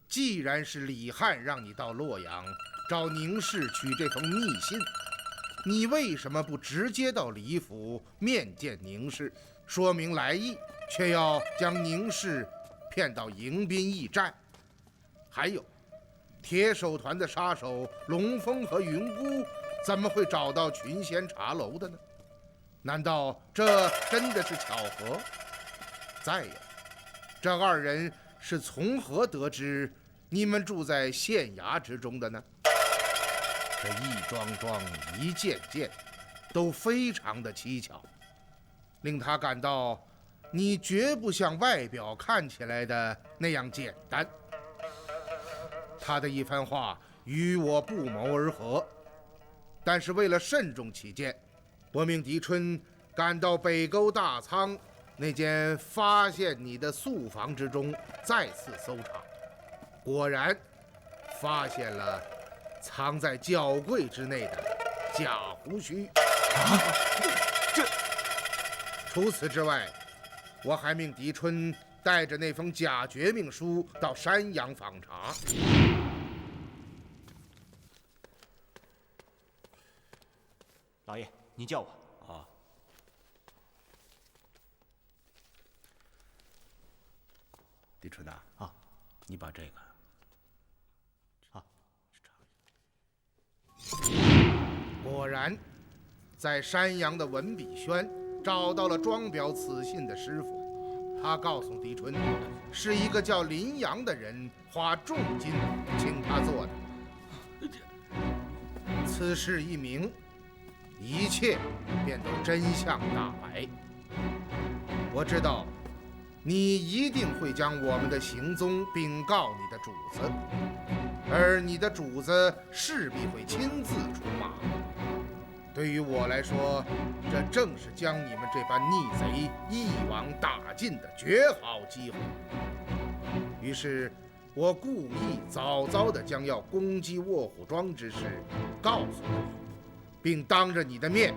既然是李翰让你到洛阳找宁氏取这封密信，你为什么不直接到李府面见宁氏，说明来意，却要将宁氏骗到迎宾驿站？还有，铁手团的杀手龙峰和云姑怎么会找到群仙茶楼的呢？难道这真的是巧合？再有，这二人是从何得知你们住在县衙之中的呢？这一桩桩一件件，都非常的蹊跷，令他感到你绝不像外表看起来的那样简单。他的一番话与我不谋而合，但是为了慎重起见，我命狄春赶到北沟大仓那间发现你的宿房之中再次搜查，果然发现了藏在脚柜之内的假胡须。这除此之外，我还命狄春带着那封假绝命书到山阳访查。老爷，您叫我。啊。狄春呐，啊，你把这个。啊。果然，在山阳的文笔轩找到了装裱此信的师傅。他告诉狄春，是一个叫林阳的人花重金请他做的。此事一明，一切便都真相大白。我知道，你一定会将我们的行踪禀告你的主子，而你的主子势必会亲自出马。对于我来说，这正是将你们这般逆贼一网打尽的绝好机会。于是，我故意早早地将要攻击卧虎庄之事告诉你，并当着你的面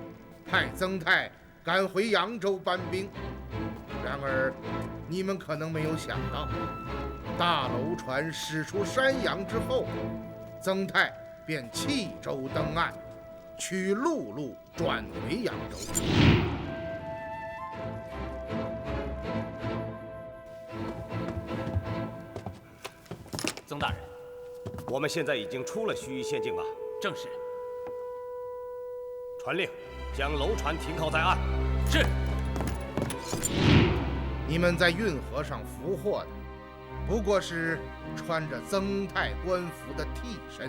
派曾泰赶回扬州搬兵。然而，你们可能没有想到，大楼船驶出山阳之后，曾泰便弃舟登岸，取陆路转回扬州。曾大人，我们现在已经出了盱眙县境了。正是。传令，将楼船停靠在岸。是。你们在运河上俘获的，不过是穿着曾泰官服的替身。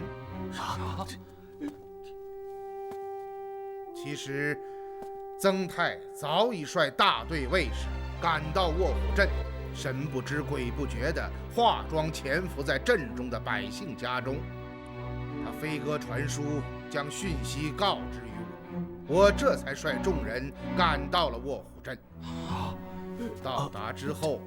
其实，曾泰早已率大队卫士赶到卧虎镇，神不知鬼不觉地化妆潜伏在镇中的百姓家中。他飞鸽传书，将讯息告知于我，我这才率众人赶到了卧虎镇。到达之后，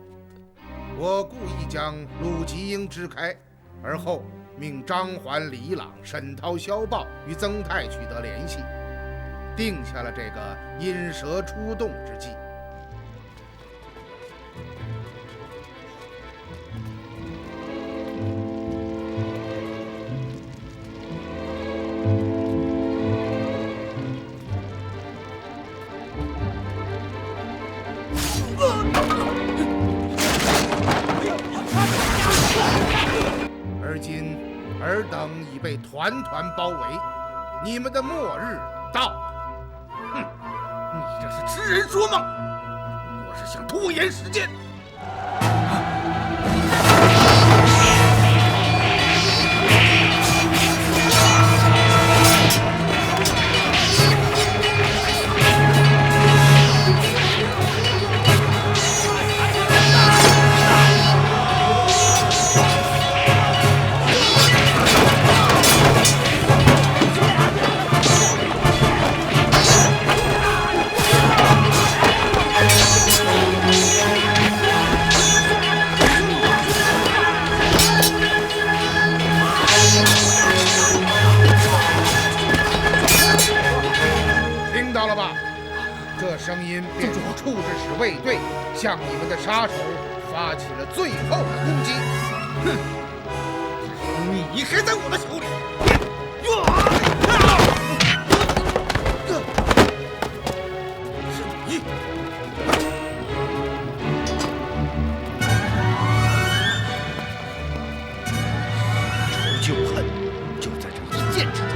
我故意将鲁吉英支开，而后命张环、李朗、沈涛、萧豹与曾泰取得联系，定下了这个引蛇出洞之计。而今，尔等已被团团包围，你们的末日到了。哼，你这是痴人说梦，我是想拖延时间。声音便是处置使卫队向你们的杀手发起了最后的攻击。哼，你还在我的手里！是你！仇旧恨就在这一剑之中。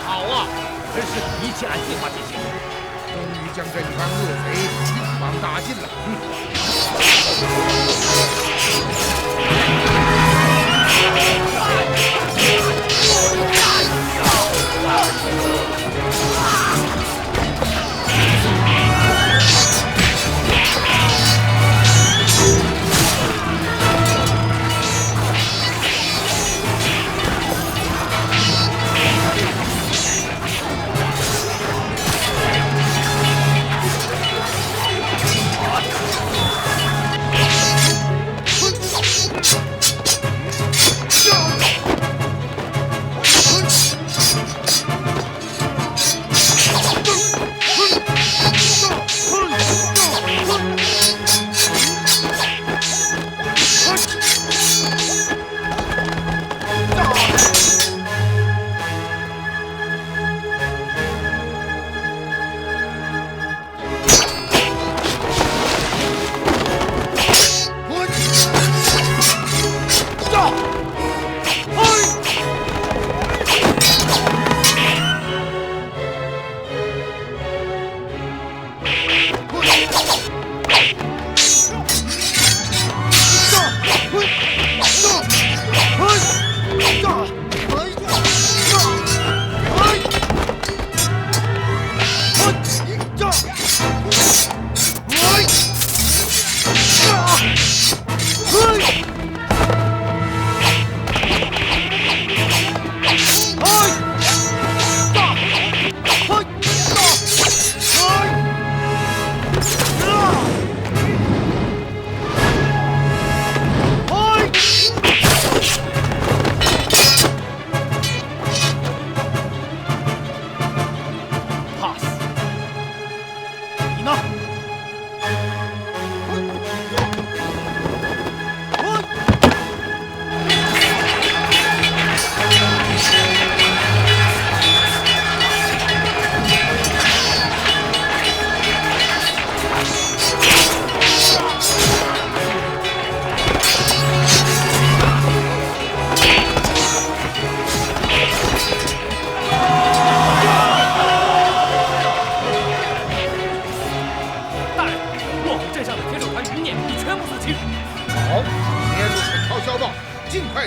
好啊，真是一切按计划进行，终于将这一帮恶贼一网打尽了。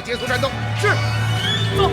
结束战斗。是。走。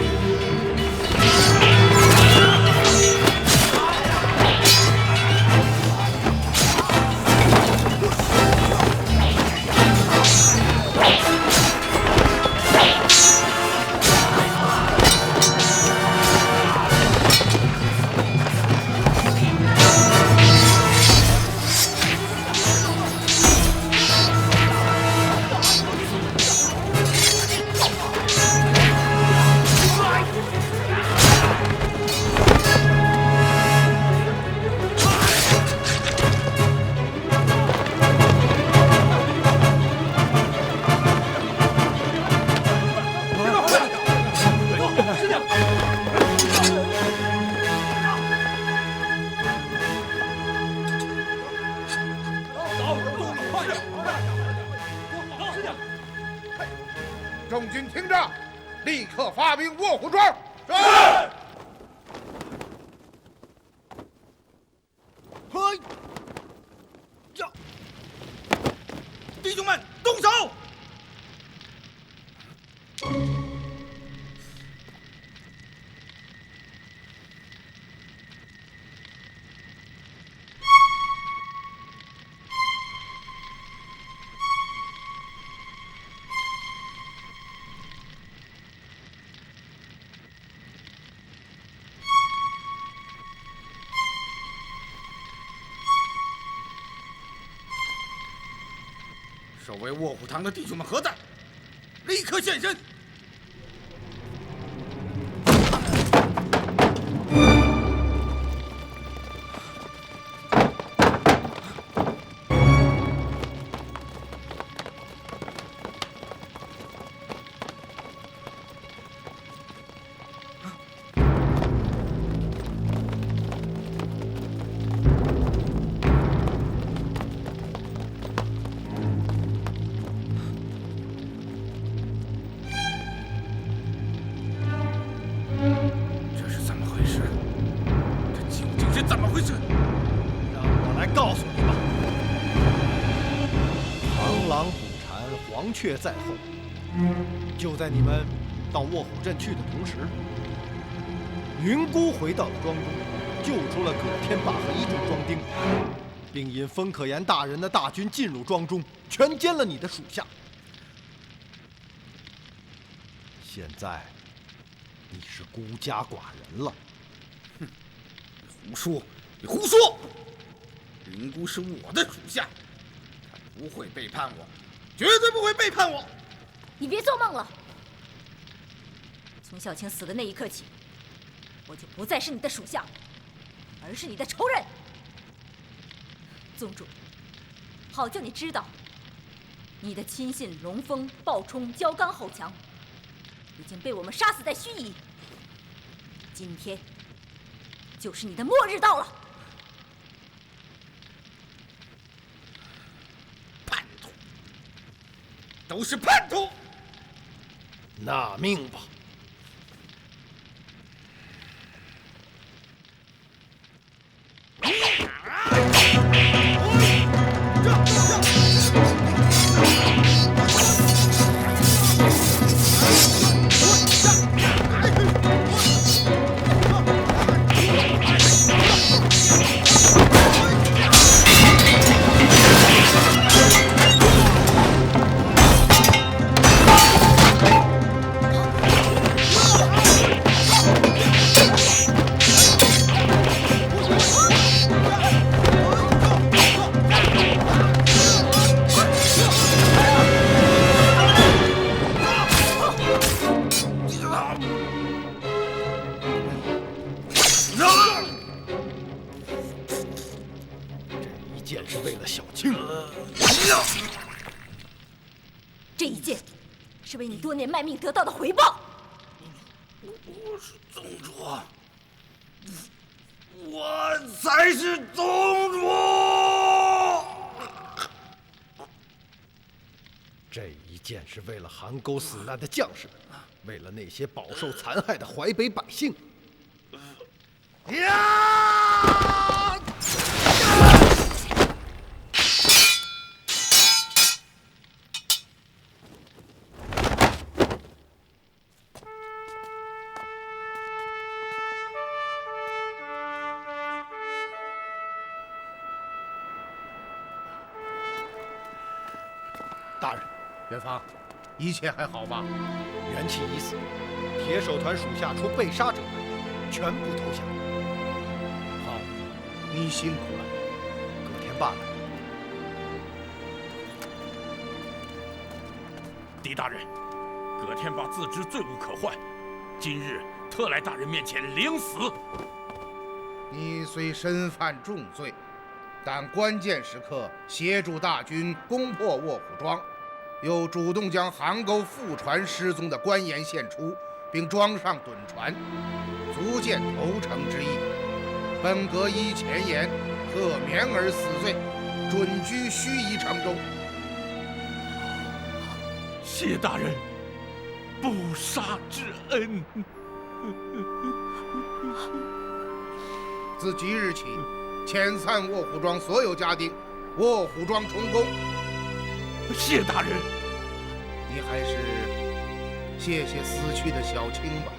众军听着，立刻发兵卧虎庄。是。嘿，呀！弟兄们，动手！守卫卧虎堂的弟兄们何在？立刻现身！是怎么回事？让我来告诉你吧。螳螂捕蝉，黄雀在后。就在你们到卧虎镇去的同时，云姑回到了庄中，救出了葛天霸和一众庄丁，并引风可言大人的大军进入庄中，全歼了你的属下。现在你是孤家寡人了。哼！你胡说！你胡说！云姑是我的属下，她不会背叛我，绝对不会背叛我。你别做梦了！从小青死的那一刻起，我就不再是你的属下，而是你的仇人。宗主，好叫你知道，你的亲信龙峰、鲍冲、焦刚、侯强已经被我们杀死在盱眙。今天就是你的末日到了。叛徒，都是叛徒！纳命吧！这一剑是为你多年卖命得到的回报。我是宗主，我才是宗主。这一剑是为了韩沟死难的将士们，为了那些饱受残害的淮北百姓。呀！大人，元芳，一切还好吧？元气已死，铁手团属下除被杀者外，全部投降。好，你辛苦了。葛天霸来。狄大人，葛天霸自知罪无可患，今日特来大人面前领死。你虽身犯重罪，但关键时刻协助大军攻破卧虎庄，又主动将邗沟副船失踪的官盐献出，并装上趸船，足见投诚之意。本阁依前言，特免尔死罪，准居盱眙城中。谢大人不杀之恩。自即日起，遣散卧虎庄所有家丁，卧虎庄充公。谢大人，你还是谢谢死去的小青吧。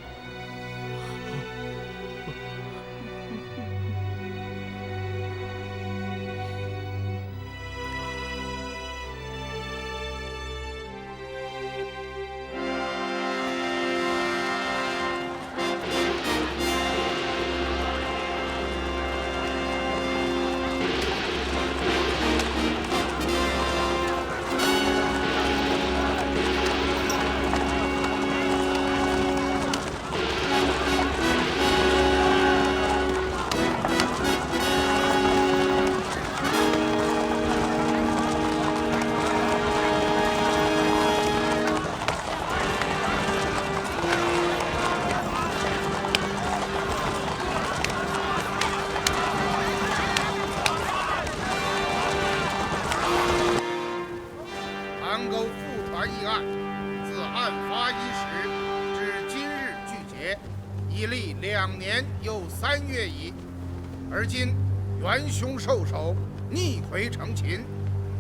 而今元凶受首，逆回成秦，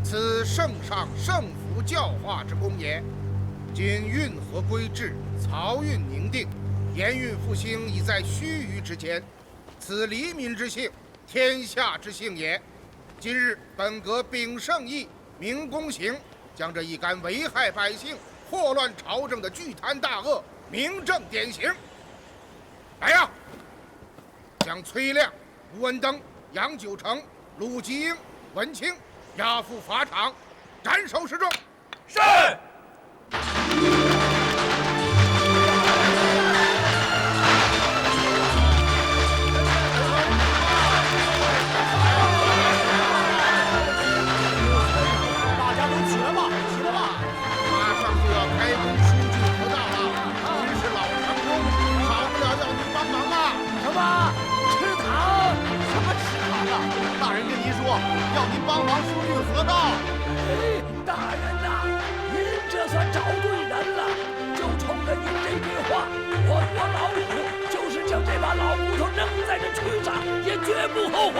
此圣上圣福教化之功也。今运河归治，漕运宁定，盐运复兴已在须臾之间，此黎民之幸，天下之幸也。今日本阁秉圣意，明公行，将这一干危害百姓、祸乱朝政的巨贪大恶明正典刑。来呀！将崔亮、吴文登、杨九成、鲁吉英、文清押赴法场，斩首示众。是。大家都起来吧，起来吧！马上就要开工疏浚河道了，您是老长工，少不了要您帮忙啊！什么？吃糖？什么吃糖啊？大人跟您说，要您帮忙疏浚河道。哎，大人呐，您这算找对人了。就冲着您这句话，我捉老虎就是将这把老骨头扔在这渠上，也绝不后悔。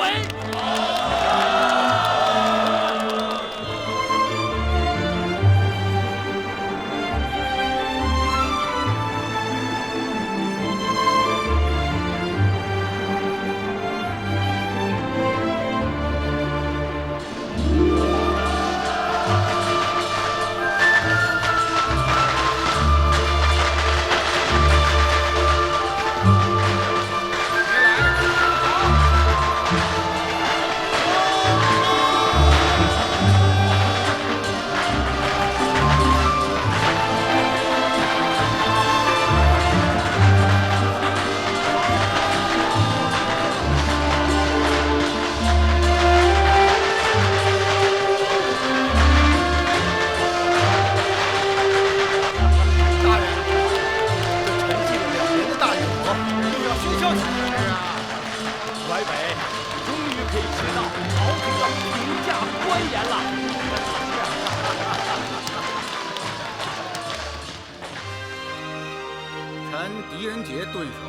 狄仁杰顿首，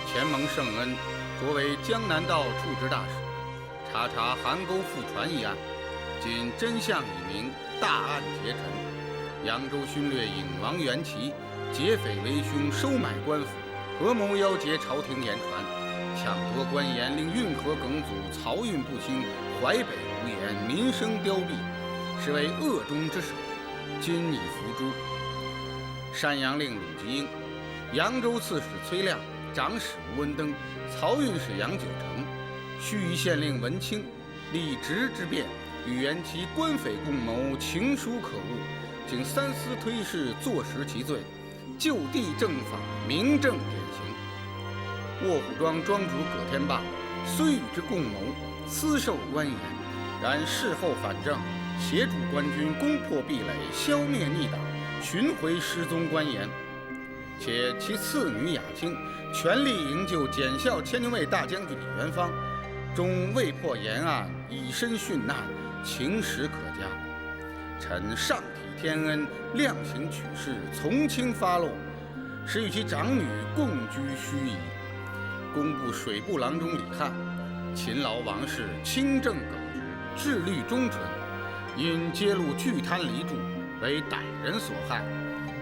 前蒙圣恩，擢为江南道处置大使，查韩沟覆船一案。今真相已明，大案结陈。扬州勋略引王元祁，劫匪为凶，收买官府，合谋邀劫朝廷盐船，抢夺官盐，令运河梗阻，漕运不兴，淮北无盐，民生凋敝，实为恶中之首。今已伏诛。山阳令鲁吉英，扬州刺史崔亮，长史吴文登，漕运使杨九成，盱眙县令文清，立职之变，与元祁官匪共谋，情疏可恶，经三司推事，坐实其罪，就地正法，明正典刑。卧虎庄庄主葛天霸，虽与之共谋，私受官盐，然事后反正，协助官军攻破壁垒，消灭逆党，寻回失踪官盐。且其次女雅卿全力营救检校千牛卫大将军李元芳，终未破盐案，以身殉难，情实可嘉。臣上体天恩，量刑取士，从轻发落，使与其长女共居盱眙。工部水部郎中李翰，勤劳王室，清正耿直，志虑忠纯，因揭露巨贪黎著，为歹人所害，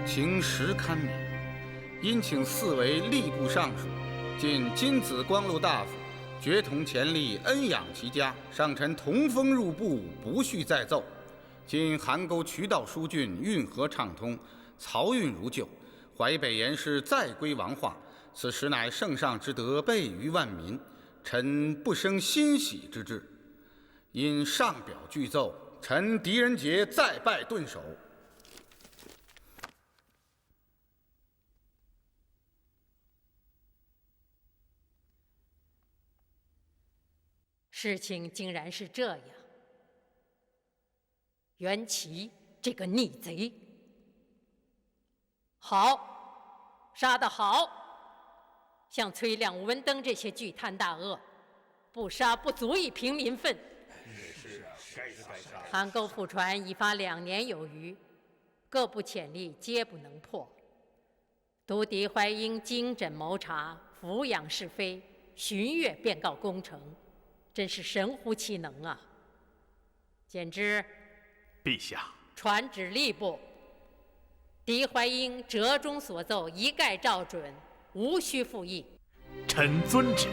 情实堪悯。因请四为吏部尚书，今金子光禄大夫，决同前例，恩养其家。上臣同封入部，不续再奏。今邗沟渠道疏浚，运河畅通，漕运如旧，淮北盐市再归王化，此实乃圣上之德，备于万民，臣不生欣喜之至。因上表具奏，臣狄仁杰再拜顿首。事情竟然是这样，元祁这个逆贼，好，杀得好！像崔亮、吴文登这些巨贪大恶，不杀不足以平民愤。是啊，该杀。邗沟覆船已发2年有余，各部潜力皆不能破。独敌淮阴精诊谋查，俯仰是非，旬月便告功成，真是神乎其能啊！简之，陛下，传旨吏部，狄怀英折中所奏一概照准，无需复议。臣遵旨。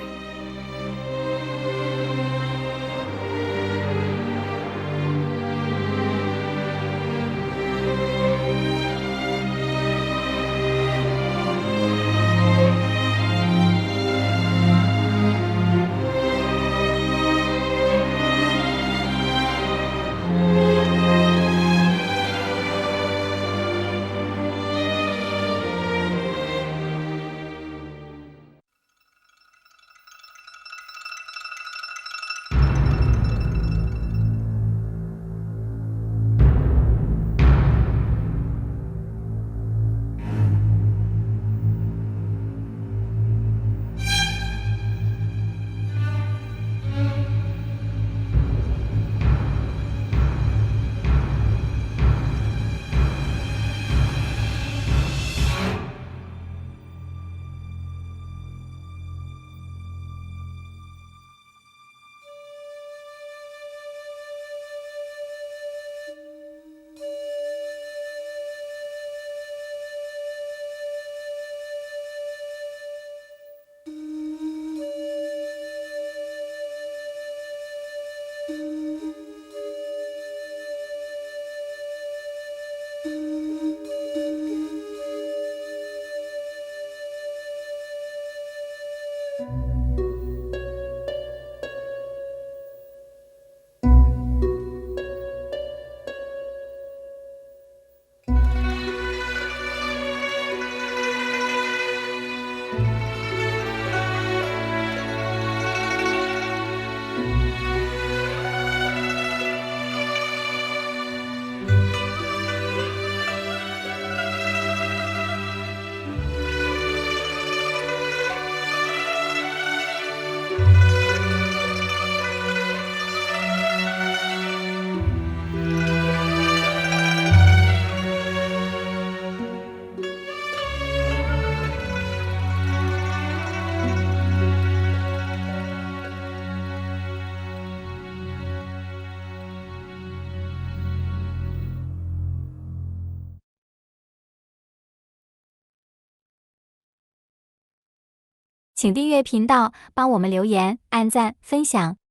请订阅频道，帮我们留言、按赞、分享。